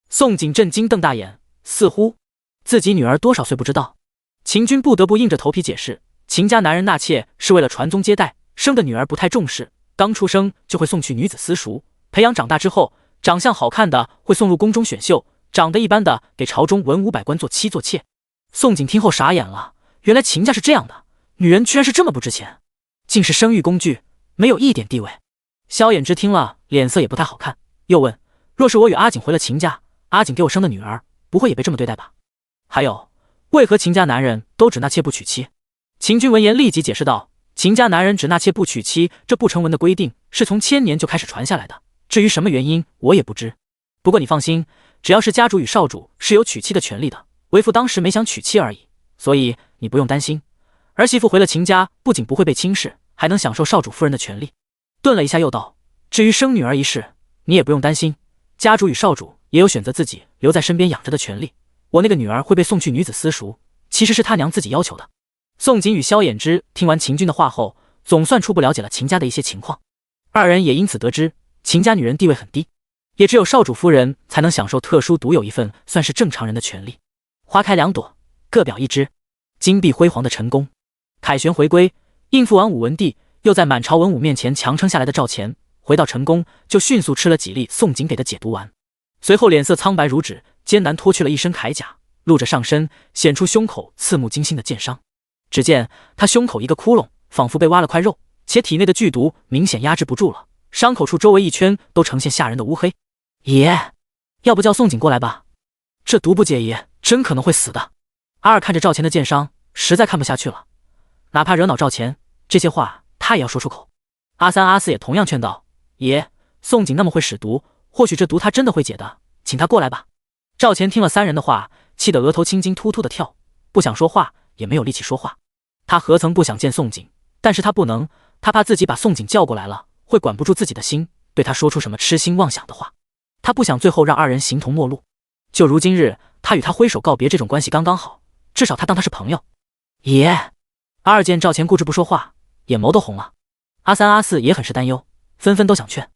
宋景震惊瞪大眼，似乎自己女儿多少岁不知道。秦军不得不硬着头皮解释，秦家男人纳妾是为了传宗接代，生的女儿不太重视，刚出生就会送去女子私塾，培养长大之后，长相好看的会送入宫中选秀，长得一般的给朝中文武百官做妻做妾。宋景听后傻眼了，原来秦家是这样的，女人居然是这么不值钱，竟是生育工具，没有一点地位。萧衍之听了，脸色也不太好看，又问：若是我与阿景回了秦家，阿景给我生的女儿，不会也被这么对待吧？还有，为何秦家男人都只纳妾不娶妻？秦军闻言立即解释道：秦家男人只纳妾不娶妻，这不成文的规定是从1000年就开始传下来的，至于什么原因我也不知。不过你放心，只要是家主与少主是有娶妻的权利的，为父当时没想娶妻而已，所以你不用担心。儿媳妇回了秦家，不仅不会被轻视，还能享受少主夫人的权利。顿了一下又道：至于生女儿一事，你也不用担心，家主与少主也有选择自己留在身边养着的权利。我那个女儿会被送去女子私塾，其实是他娘自己要求的。宋景与萧衍之听完秦军的话后，总算初步了解了秦家的一些情况，二人也因此得知秦家女人地位很低，也只有少主夫人才能享受特殊独有一份算是正常人的权利。花开2朵，各表一枝。金碧辉煌的成功，凯旋回归，应付完武文帝，又在满朝文武面前强撑下来的赵钱，回到成宫就迅速吃了几粒宋景给的解毒丸，随后脸色苍白如纸，艰难脱去了一身铠甲，露着上身，显出胸口刺目惊心的剑伤。只见他胸口一个窟窿，仿佛被挖了块肉，且体内的剧毒明显压制不住了，伤口处周围一圈都呈现吓人的乌黑。爷，要不叫宋景过来吧，这毒不解爷真可能会死的。阿二看着赵钱的剑伤，实在看不下去了，哪怕惹恼赵钱，这些话他也要说出口。阿三阿四也同样劝道：爷，宋景那么会使毒，或许这毒他真的会解的，请他过来吧。赵钱听了三人的话，气得额头青筋突突的跳，不想说话，也没有力气说话。他何曾不想见宋景，但是他不能，他怕自己把宋景叫过来了，会管不住自己的心，对他说出什么痴心妄想的话。他不想最后让二人形同陌路。就如今日，他与他挥手告别，这种关系刚刚好，至少他当他是朋友。爷，阿二见赵钱固执不说话，眼眸都红了。阿三阿四也很是担忧，纷纷都想劝，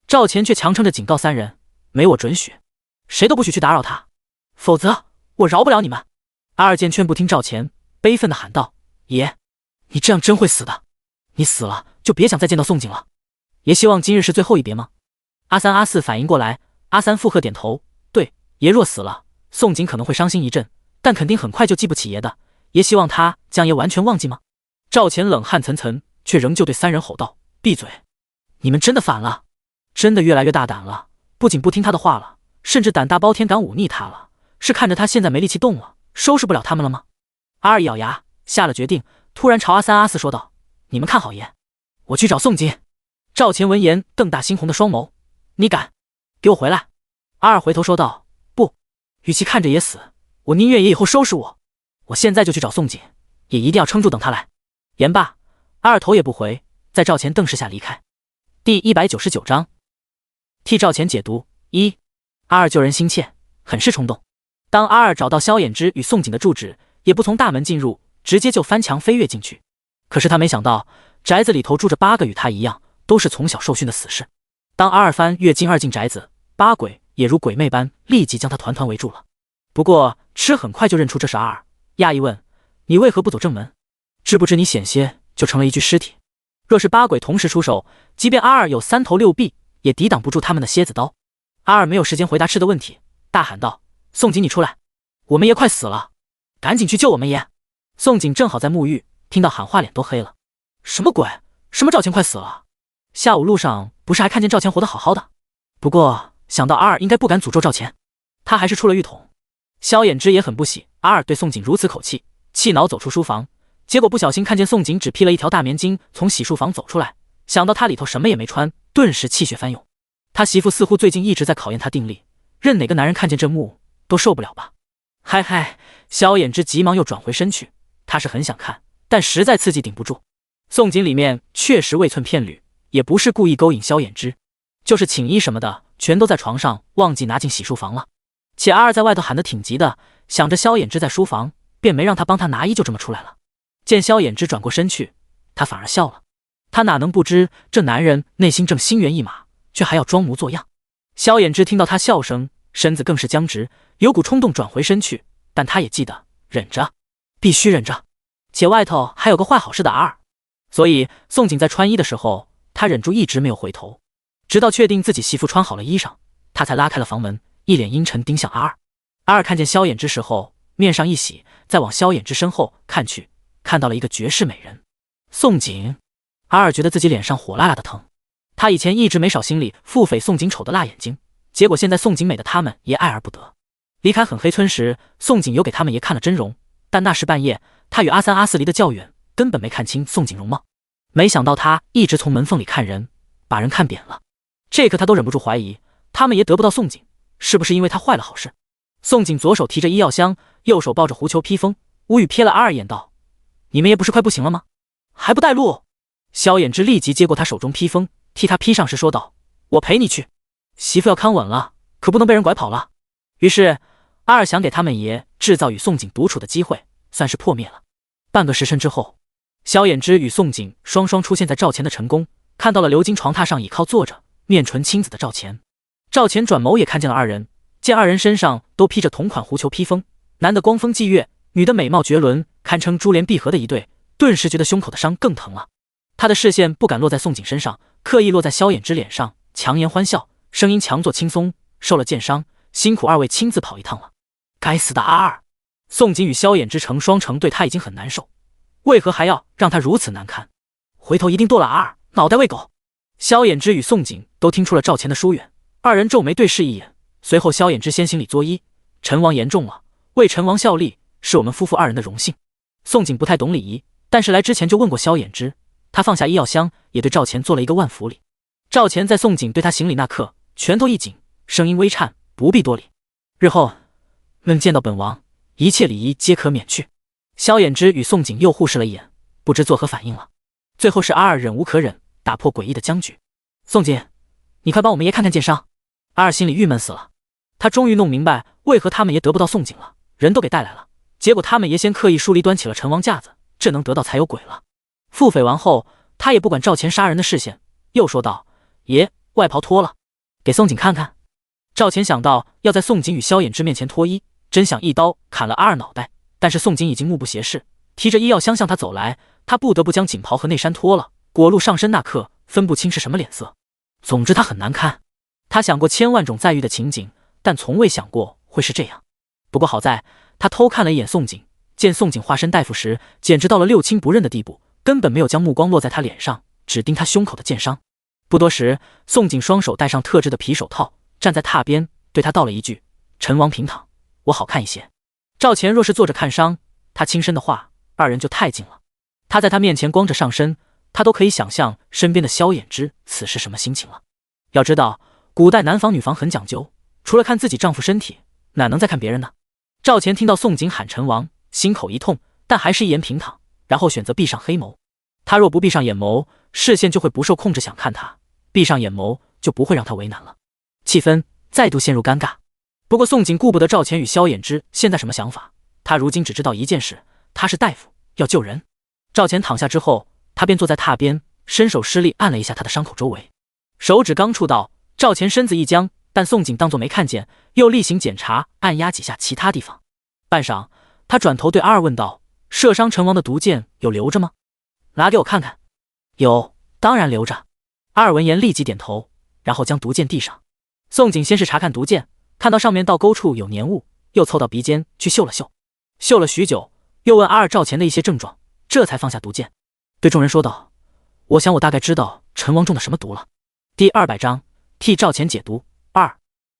赵钱却强撑着警告三人：没我准许，谁都不许去打扰他，否则我饶不了你们。阿二见劝不听赵钱，悲愤地喊道：爷，你这样真会死的，你死了就别想再见到宋景了。爷希望今日是最后一别吗？阿三阿四反应过来，阿三附和点头，对，爷若死了，宋景可能会伤心一阵，但肯定很快就记不起爷的。爷希望他将爷完全忘记吗？赵钱冷汗涔涔，却仍旧对三人吼道：闭嘴！你们真的反了，真的越来越大胆了，不仅不听他的话了，甚至胆大包天敢忤逆他了，是看着他现在没力气动了，收拾不了他们了吗？阿二咬牙下了决定，突然朝阿三阿四说道：你们看好爷，我去找宋景。赵钱闻言瞪大猩红的双眸：你敢？给我回来！阿二回头说道：不，与其看着爷死，我宁愿爷以后收拾我。我现在就去找宋景，也一定要撑住等他来。言罢，阿二头也不回，在赵钱瞪视下离开。第199章，替赵钱解毒。阿二救人心切，很是冲动。当阿二找到萧衍之与宋景的住址，也不从大门进入，直接就翻墙飞跃进去。可是他没想到，宅子里头住着8个与他一样都是从小受训的死士。当阿二翻越进2进宅子，8鬼也如鬼魅般立即将他团团围住了。不过吃很快就认出这是阿二，讶异问：你为何不走正门？知不知你险些就成了一具尸体？若是8鬼同时出手，即便阿二有3头6臂，也抵挡不住他们的蝎子刀。阿二没有时间回答吃的问题，大喊道：宋景，你出来，我们爷快死了，赶紧去救我们爷。宋景正好在沐浴，听到喊话脸都黑了。什么鬼？什么赵钱快死了？下午路上不是还看见赵钱活得好好的？不过想到阿二应该不敢诅咒赵钱，他还是出了浴桶。萧衍之也很不喜阿二对宋景如此口气，气恼走出书房，结果不小心看见宋景只披了一条大棉巾从洗漱房走出来，想到他里头什么也没穿，顿时气血翻涌。他媳妇似乎最近一直在考验他定力，任哪个男人看见这幕都受不了吧。嗨嗨，萧衍之急忙又转回身去，他是很想看，但实在刺激顶不住。宋景里面确实未寸片缕，也不是故意勾引萧衍之，就是寝衣什么的全都在床上，忘记拿进洗漱房了。且阿二在外头喊得挺急的，想着萧衍之在书房，便没让他帮他拿衣，就这么出来了。见萧衍之转过身去，他反而笑了。他哪能不知这男人内心正心猿意马，却还要装模作样。萧衍之听到他笑声，身子更是僵直，有股冲动转回身去，但他也记得忍着，必须忍着，且外头还有个坏好事的二，所以宋景在穿衣的时候，他忍住一直没有回头，直到确定自己媳妇穿好了衣裳，他才拉开了房门，一脸阴沉盯向阿二。阿二看见萧衍之时候，面上一喜，再往萧衍之身后看去，看到了一个绝世美人宋景。阿二觉得自己脸上火辣辣的疼，他以前一直没少心里腹诽宋景丑的辣眼睛，结果现在宋景美的他们也爱而不得。离开狠黑村时，宋景有给他们爷看了真容，但那时半夜，他与阿三阿四离得较远，根本没看清宋景容貌。没想到他一直从门缝里看人，把人看扁了。这刻他都忍不住怀疑，他们爷得不到宋景，是不是因为他坏了好事？宋景左手提着医药箱，右手抱着狐裘披风，无语瞥了阿二眼道：“你们爷不是快不行了吗？还不带路？”萧衍之立即接过他手中披风，替他披上时说道：“我陪你去，媳妇要看稳了，可不能被人拐跑了。”于是阿二想给他们爷制造与宋景独处的机会，算是破灭了。半个时辰之后，萧衍之与宋景双双出现在赵钱的晨宫，看到了鎏金床榻上倚靠坐着面纯青紫的赵钱。赵钱转眸也看见了二人，见二人身上都披着同款狐裘披风，男的光风霁月，女的美貌绝伦，堪称珠联璧合的一对，顿时觉得胸口的伤更疼了。他的视线不敢落在宋景身上，刻意落在萧衍之脸上，强颜欢笑，声音强作轻松：“受了箭伤，辛苦二位亲自跑一趟了。”该死的阿二！宋景与萧衍之成双成对，他已经很难受，为何还要让他如此难堪？回头一定剁了阿二，脑袋喂狗！萧衍之与宋景都听出了赵钱的疏远，二人皱眉对视一眼，随后萧衍之先行礼作揖：“陈王言重了，为陈王效力是我们夫妇二人的荣幸。”宋景不太懂礼仪，但是来之前就问过萧衍之，他放下医药箱，也对赵钱做了一个万福礼。赵钱在宋景对他行礼那刻，拳头一紧，声音微颤：“不必多礼，日后能见到本王，一切礼仪皆可免去。”萧衍之与宋景又互视了一眼，不知作何反应了。最后是阿二忍无可忍，打破诡异的僵局：“宋景，你快帮我们爷看看剑伤。”阿二心里郁闷死了，他终于弄明白为何他们爷得不到宋景了，人都给带来了，结果他们爷先刻意疏离，端起了陈王架子，这能得到才有鬼了。腹诽完后，他也不管赵钱杀人的视线，又说道：“爷，外袍脱了，给宋景看看。”赵钱想到要在宋景与萧衍之面前脱衣，真想一刀砍了阿二脑袋，但是宋景已经目不斜视，提着医药箱向他走来，他不得不将锦袍和内衫脱了，裹入上身那刻，分不清是什么脸色。总之他很难堪，他想过千万种再遇的情景，但从未想过会是这样。不过好在他偷看了一眼宋景，见宋景化身大夫时，简直到了六亲不认的地步，根本没有将目光落在他脸上，只盯他胸口的剑伤。不多时，宋景双手戴上特制的皮手套，站在榻边，对他道了一句：“陈王平躺，我好看一些。”赵钱若是坐着看伤，他轻声的话，二人就太近了。他在他面前光着上身，他都可以想象身边的萧衍之此时什么心情了。要知道，古代男防女防很讲究，除了看自己丈夫身体，哪能再看别人呢？赵钱听到宋景喊陈王，心口一痛，但还是一言平躺，然后选择闭上黑眸。他若不闭上眼眸，视线就会不受控制想看他，闭上眼眸就不会让他为难了。气氛再度陷入尴尬。不过宋景顾不得赵钱与萧衍之现在什么想法，他如今只知道一件事，他是大夫，要救人。赵钱躺下之后，他便坐在榻边，伸手施力按了一下他的伤口周围，手指刚触到，赵钱身子一僵，但宋景当作没看见，又例行检查，按压几下其他地方。半晌，他转头对阿二问道：“射伤陈王的毒箭有留着吗？拿给我看看。”“有，当然留着。”阿二闻言立即点头，然后将毒箭递上。宋景先是查看毒箭，看到上面倒钩处有粘物，又凑到鼻尖去嗅了嗅，嗅了许久，又问阿二赵钱的一些症状，这才放下毒箭，对众人说道：“我想我大概知道陈王中的什么毒了。”第200章替赵钱解毒2。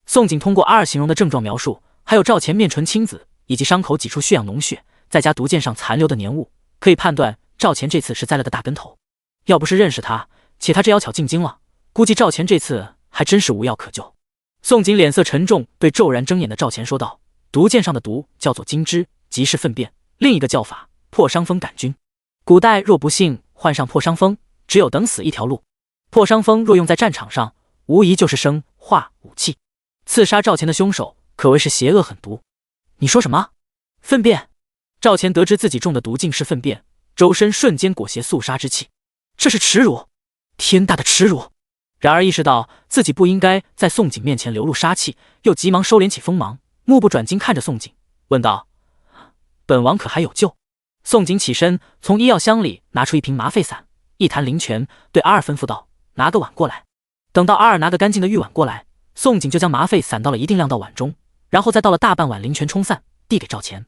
宋景通过阿二形容的症状描述，还有赵钱面唇青紫以及伤口几处血样脓血，再加毒箭上残留的粘物，可以判断赵钱这次是栽了个大跟头。要不是认识他，且他这妖巧进京了，估计赵钱这次还真是无药可救。宋景脸色沉重，对骤然睁眼的赵钱说道：“毒箭上的毒叫做金枝，即是粪便，另一个叫法破伤风杆菌。古代若不幸患上破伤风，只有等死一条路。破伤风若用在战场上，无疑就是生化武器。刺杀赵钱的凶手可谓是邪恶狠毒。”“你说什么？粪便？”赵钱得知自己中的毒竟是粪便，周身瞬间裹挟肃杀之气。这是耻辱，天大的耻辱！然而意识到自己不应该在宋景面前流露杀气，又急忙收敛起锋芒，目不转睛看着宋景，问道：“本王可还有救？”宋景起身，从医药箱里拿出一瓶麻沸散，一坛灵泉，对阿二吩咐道：“拿个碗过来。”等到阿二拿个干净的玉碗过来，宋景就将麻沸散到了一定量到碗中，然后再倒了大半碗灵泉冲散，递给赵钱，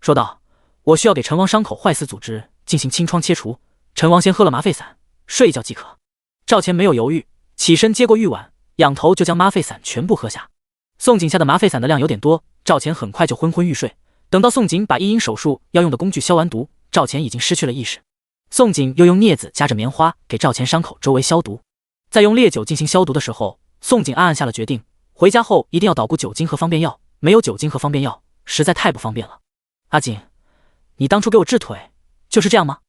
说道：“我需要给陈王伤口坏死组织进行清创切除，陈王先喝了麻沸散，睡一觉即可。”赵钱没有犹豫，起身接过玉碗，仰头就将麻沸散全部喝下。宋景下的麻沸散的量有点多，赵钱很快就昏昏欲睡。等到宋景把一阴手术要用的工具消完毒，赵钱已经失去了意识。宋景又用镊子夹着棉花给赵钱伤口周围消毒。在用烈酒进行消毒的时候，宋景暗暗下了决定，回家后一定要捣鼓酒精和方便药，没有酒精和方便药实在太不方便了。阿景，你当初给我治腿就是这样吗？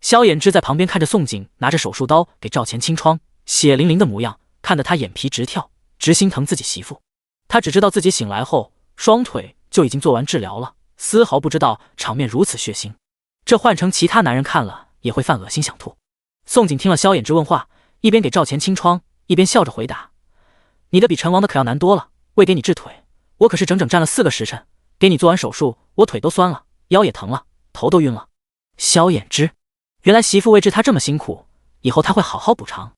萧衍之在旁边看着宋景拿着手术刀给赵钱清创，血淋淋的模样，看得他眼皮直跳，直心疼自己媳妇。他只知道自己醒来后双腿就已经做完治疗了，丝毫不知道场面如此血腥，这换成其他男人看了也会犯恶心想吐。宋景听了萧衍之问话，一边给赵钱清创，一边笑着回答：“你的比陈王的可要难多了，为给你治腿，我可是整整站了4个时辰，给你做完手术，我腿都酸了，腰也疼了，头都晕了。”萧衍之，原来媳妇为治他这么辛苦，以后他会好好补偿。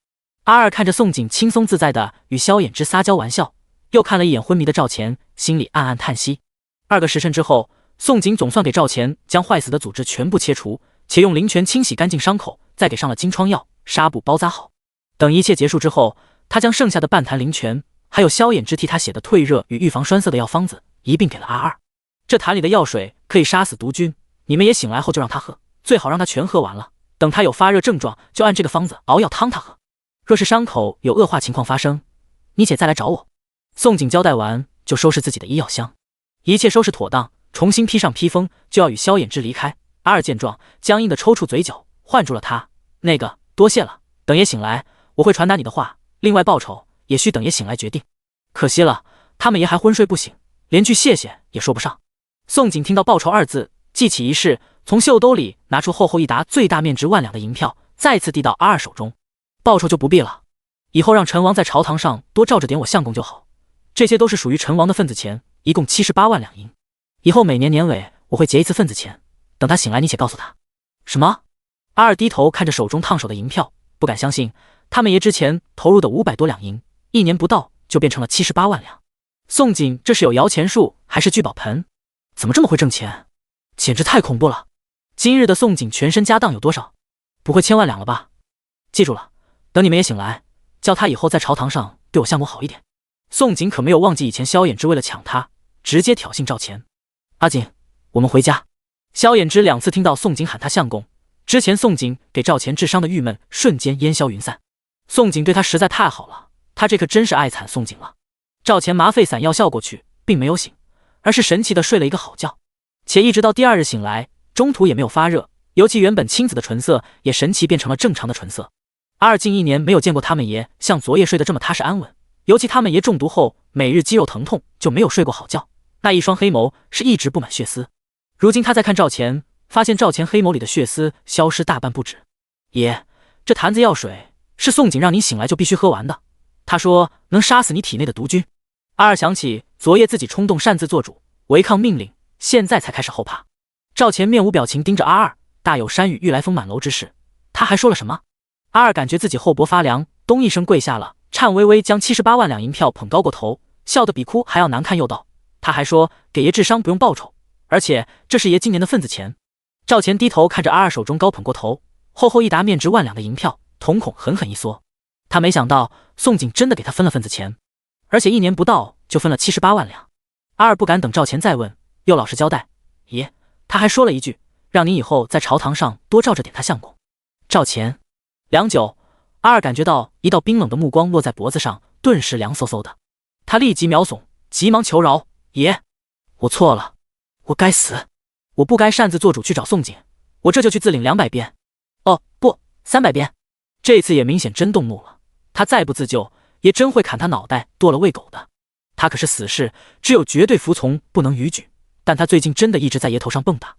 阿二看着宋景轻松自在的与萧衍之撒娇玩笑，又看了一眼昏迷的赵钱，心里暗暗叹息。2个时辰之后，宋景总算给赵钱将坏死的组织全部切除，且用灵泉清洗干净伤口，再给上了金疮药，纱布包扎好。等一切结束之后，他将剩下的半坛灵泉，还有萧衍之替他写的退热与预防栓塞的药方子一并给了阿二。这坛里的药水可以杀死毒菌，你们也醒来后就让他喝，最好让他全喝完了。等他有发热症状，就按这个方子熬药汤他喝。若是伤口有恶化情况发生，你且再来找我。宋景交代完，就收拾自己的医药箱，一切收拾妥当，重新披上披风，就要与萧衍之离开。阿二见状，僵硬的抽搐嘴角，唤住了他：“那个，多谢了，等爷醒来，我会传达你的话。另外报酬也需等爷醒来决定。可惜了，他们爷还昏睡不醒，连句谢谢也说不上。”宋景听到报酬2字，记起一事，从袖兜里拿出厚厚一沓最大面值1万两的银票，再次递到阿二手中。报酬就不必了，以后让陈王在朝堂上多照着点我相公就好。这些都是属于陈王的份子钱，一共78万两银。以后每年年尾我会结一次份子钱，等他醒来你且告诉他。什么？阿二低头看着手中烫手的银票，不敢相信他们爷之前投入的500多两银，1年不到就变成了78万两。宋景这是有摇钱树还是聚宝盆？怎么这么会挣钱？简直太恐怖了！今日的宋景全身家当有多少？不会千万两了吧？记住了，等你们也醒来，叫他以后在朝堂上对我相公好一点。宋景可没有忘记以前萧衍之为了抢他，直接挑衅赵钱。阿景，我们回家。萧衍之2次听到宋景喊他相公，之前宋景给赵钱治伤的郁闷瞬间烟消云散。宋景对他实在太好了，他这可真是爱惨宋景了。赵钱麻沸散药效过去，并没有醒，而是神奇的睡了一个好觉，且一直到第2日醒来，中途也没有发热，尤其原本青紫的唇色也神奇变成了正常的唇色。阿二近1年没有见过他们爷像昨夜睡得这么踏实安稳，尤其他们爷中毒后每日肌肉疼痛，就没有睡过好觉，那一双黑眸是一直布满血丝。如今他再看赵钱，发现赵钱黑眸里的血丝消失大半不止。爷，这坛子药水是宋景让你醒来就必须喝完的，他说能杀死你体内的毒菌。阿二想起昨夜自己冲动擅自做主，违抗命令，现在才开始后怕。赵钱面无表情盯着阿二，大有山雨欲来风满楼之势。他还说了什么？阿二感觉自己后脖发凉，咚一声跪下了，颤巍巍将78万两银票捧高过头，笑得比哭还要难看，又道：“他还说给爷治伤不用报酬，而且这是爷今年的份子钱。”赵钱低头看着阿二手中高捧过头，厚厚一沓面值1万两的银票，瞳孔狠狠一缩。他没想到宋景真的给他分了份子钱，而且1年不到就分了78万两。阿二不敢等赵钱再问，又老实交代：“爷，他还说了一句，让你以后在朝堂上多照着点他相公。”赵钱良久，阿二感觉到一道冰冷的目光落在脖子上，顿时凉飕飕的。他立即秒耸，急忙求饶：“爷，我错了，我该死，我不该擅自做主去找宋景，我这就去自领200鞭，哦不，300鞭。”这次也明显真动怒了，他再不自救，也真会砍他脑袋剁了喂狗的。他可是死士，只有绝对服从，不能逾矩。但他最近真的一直在爷头上蹦跶。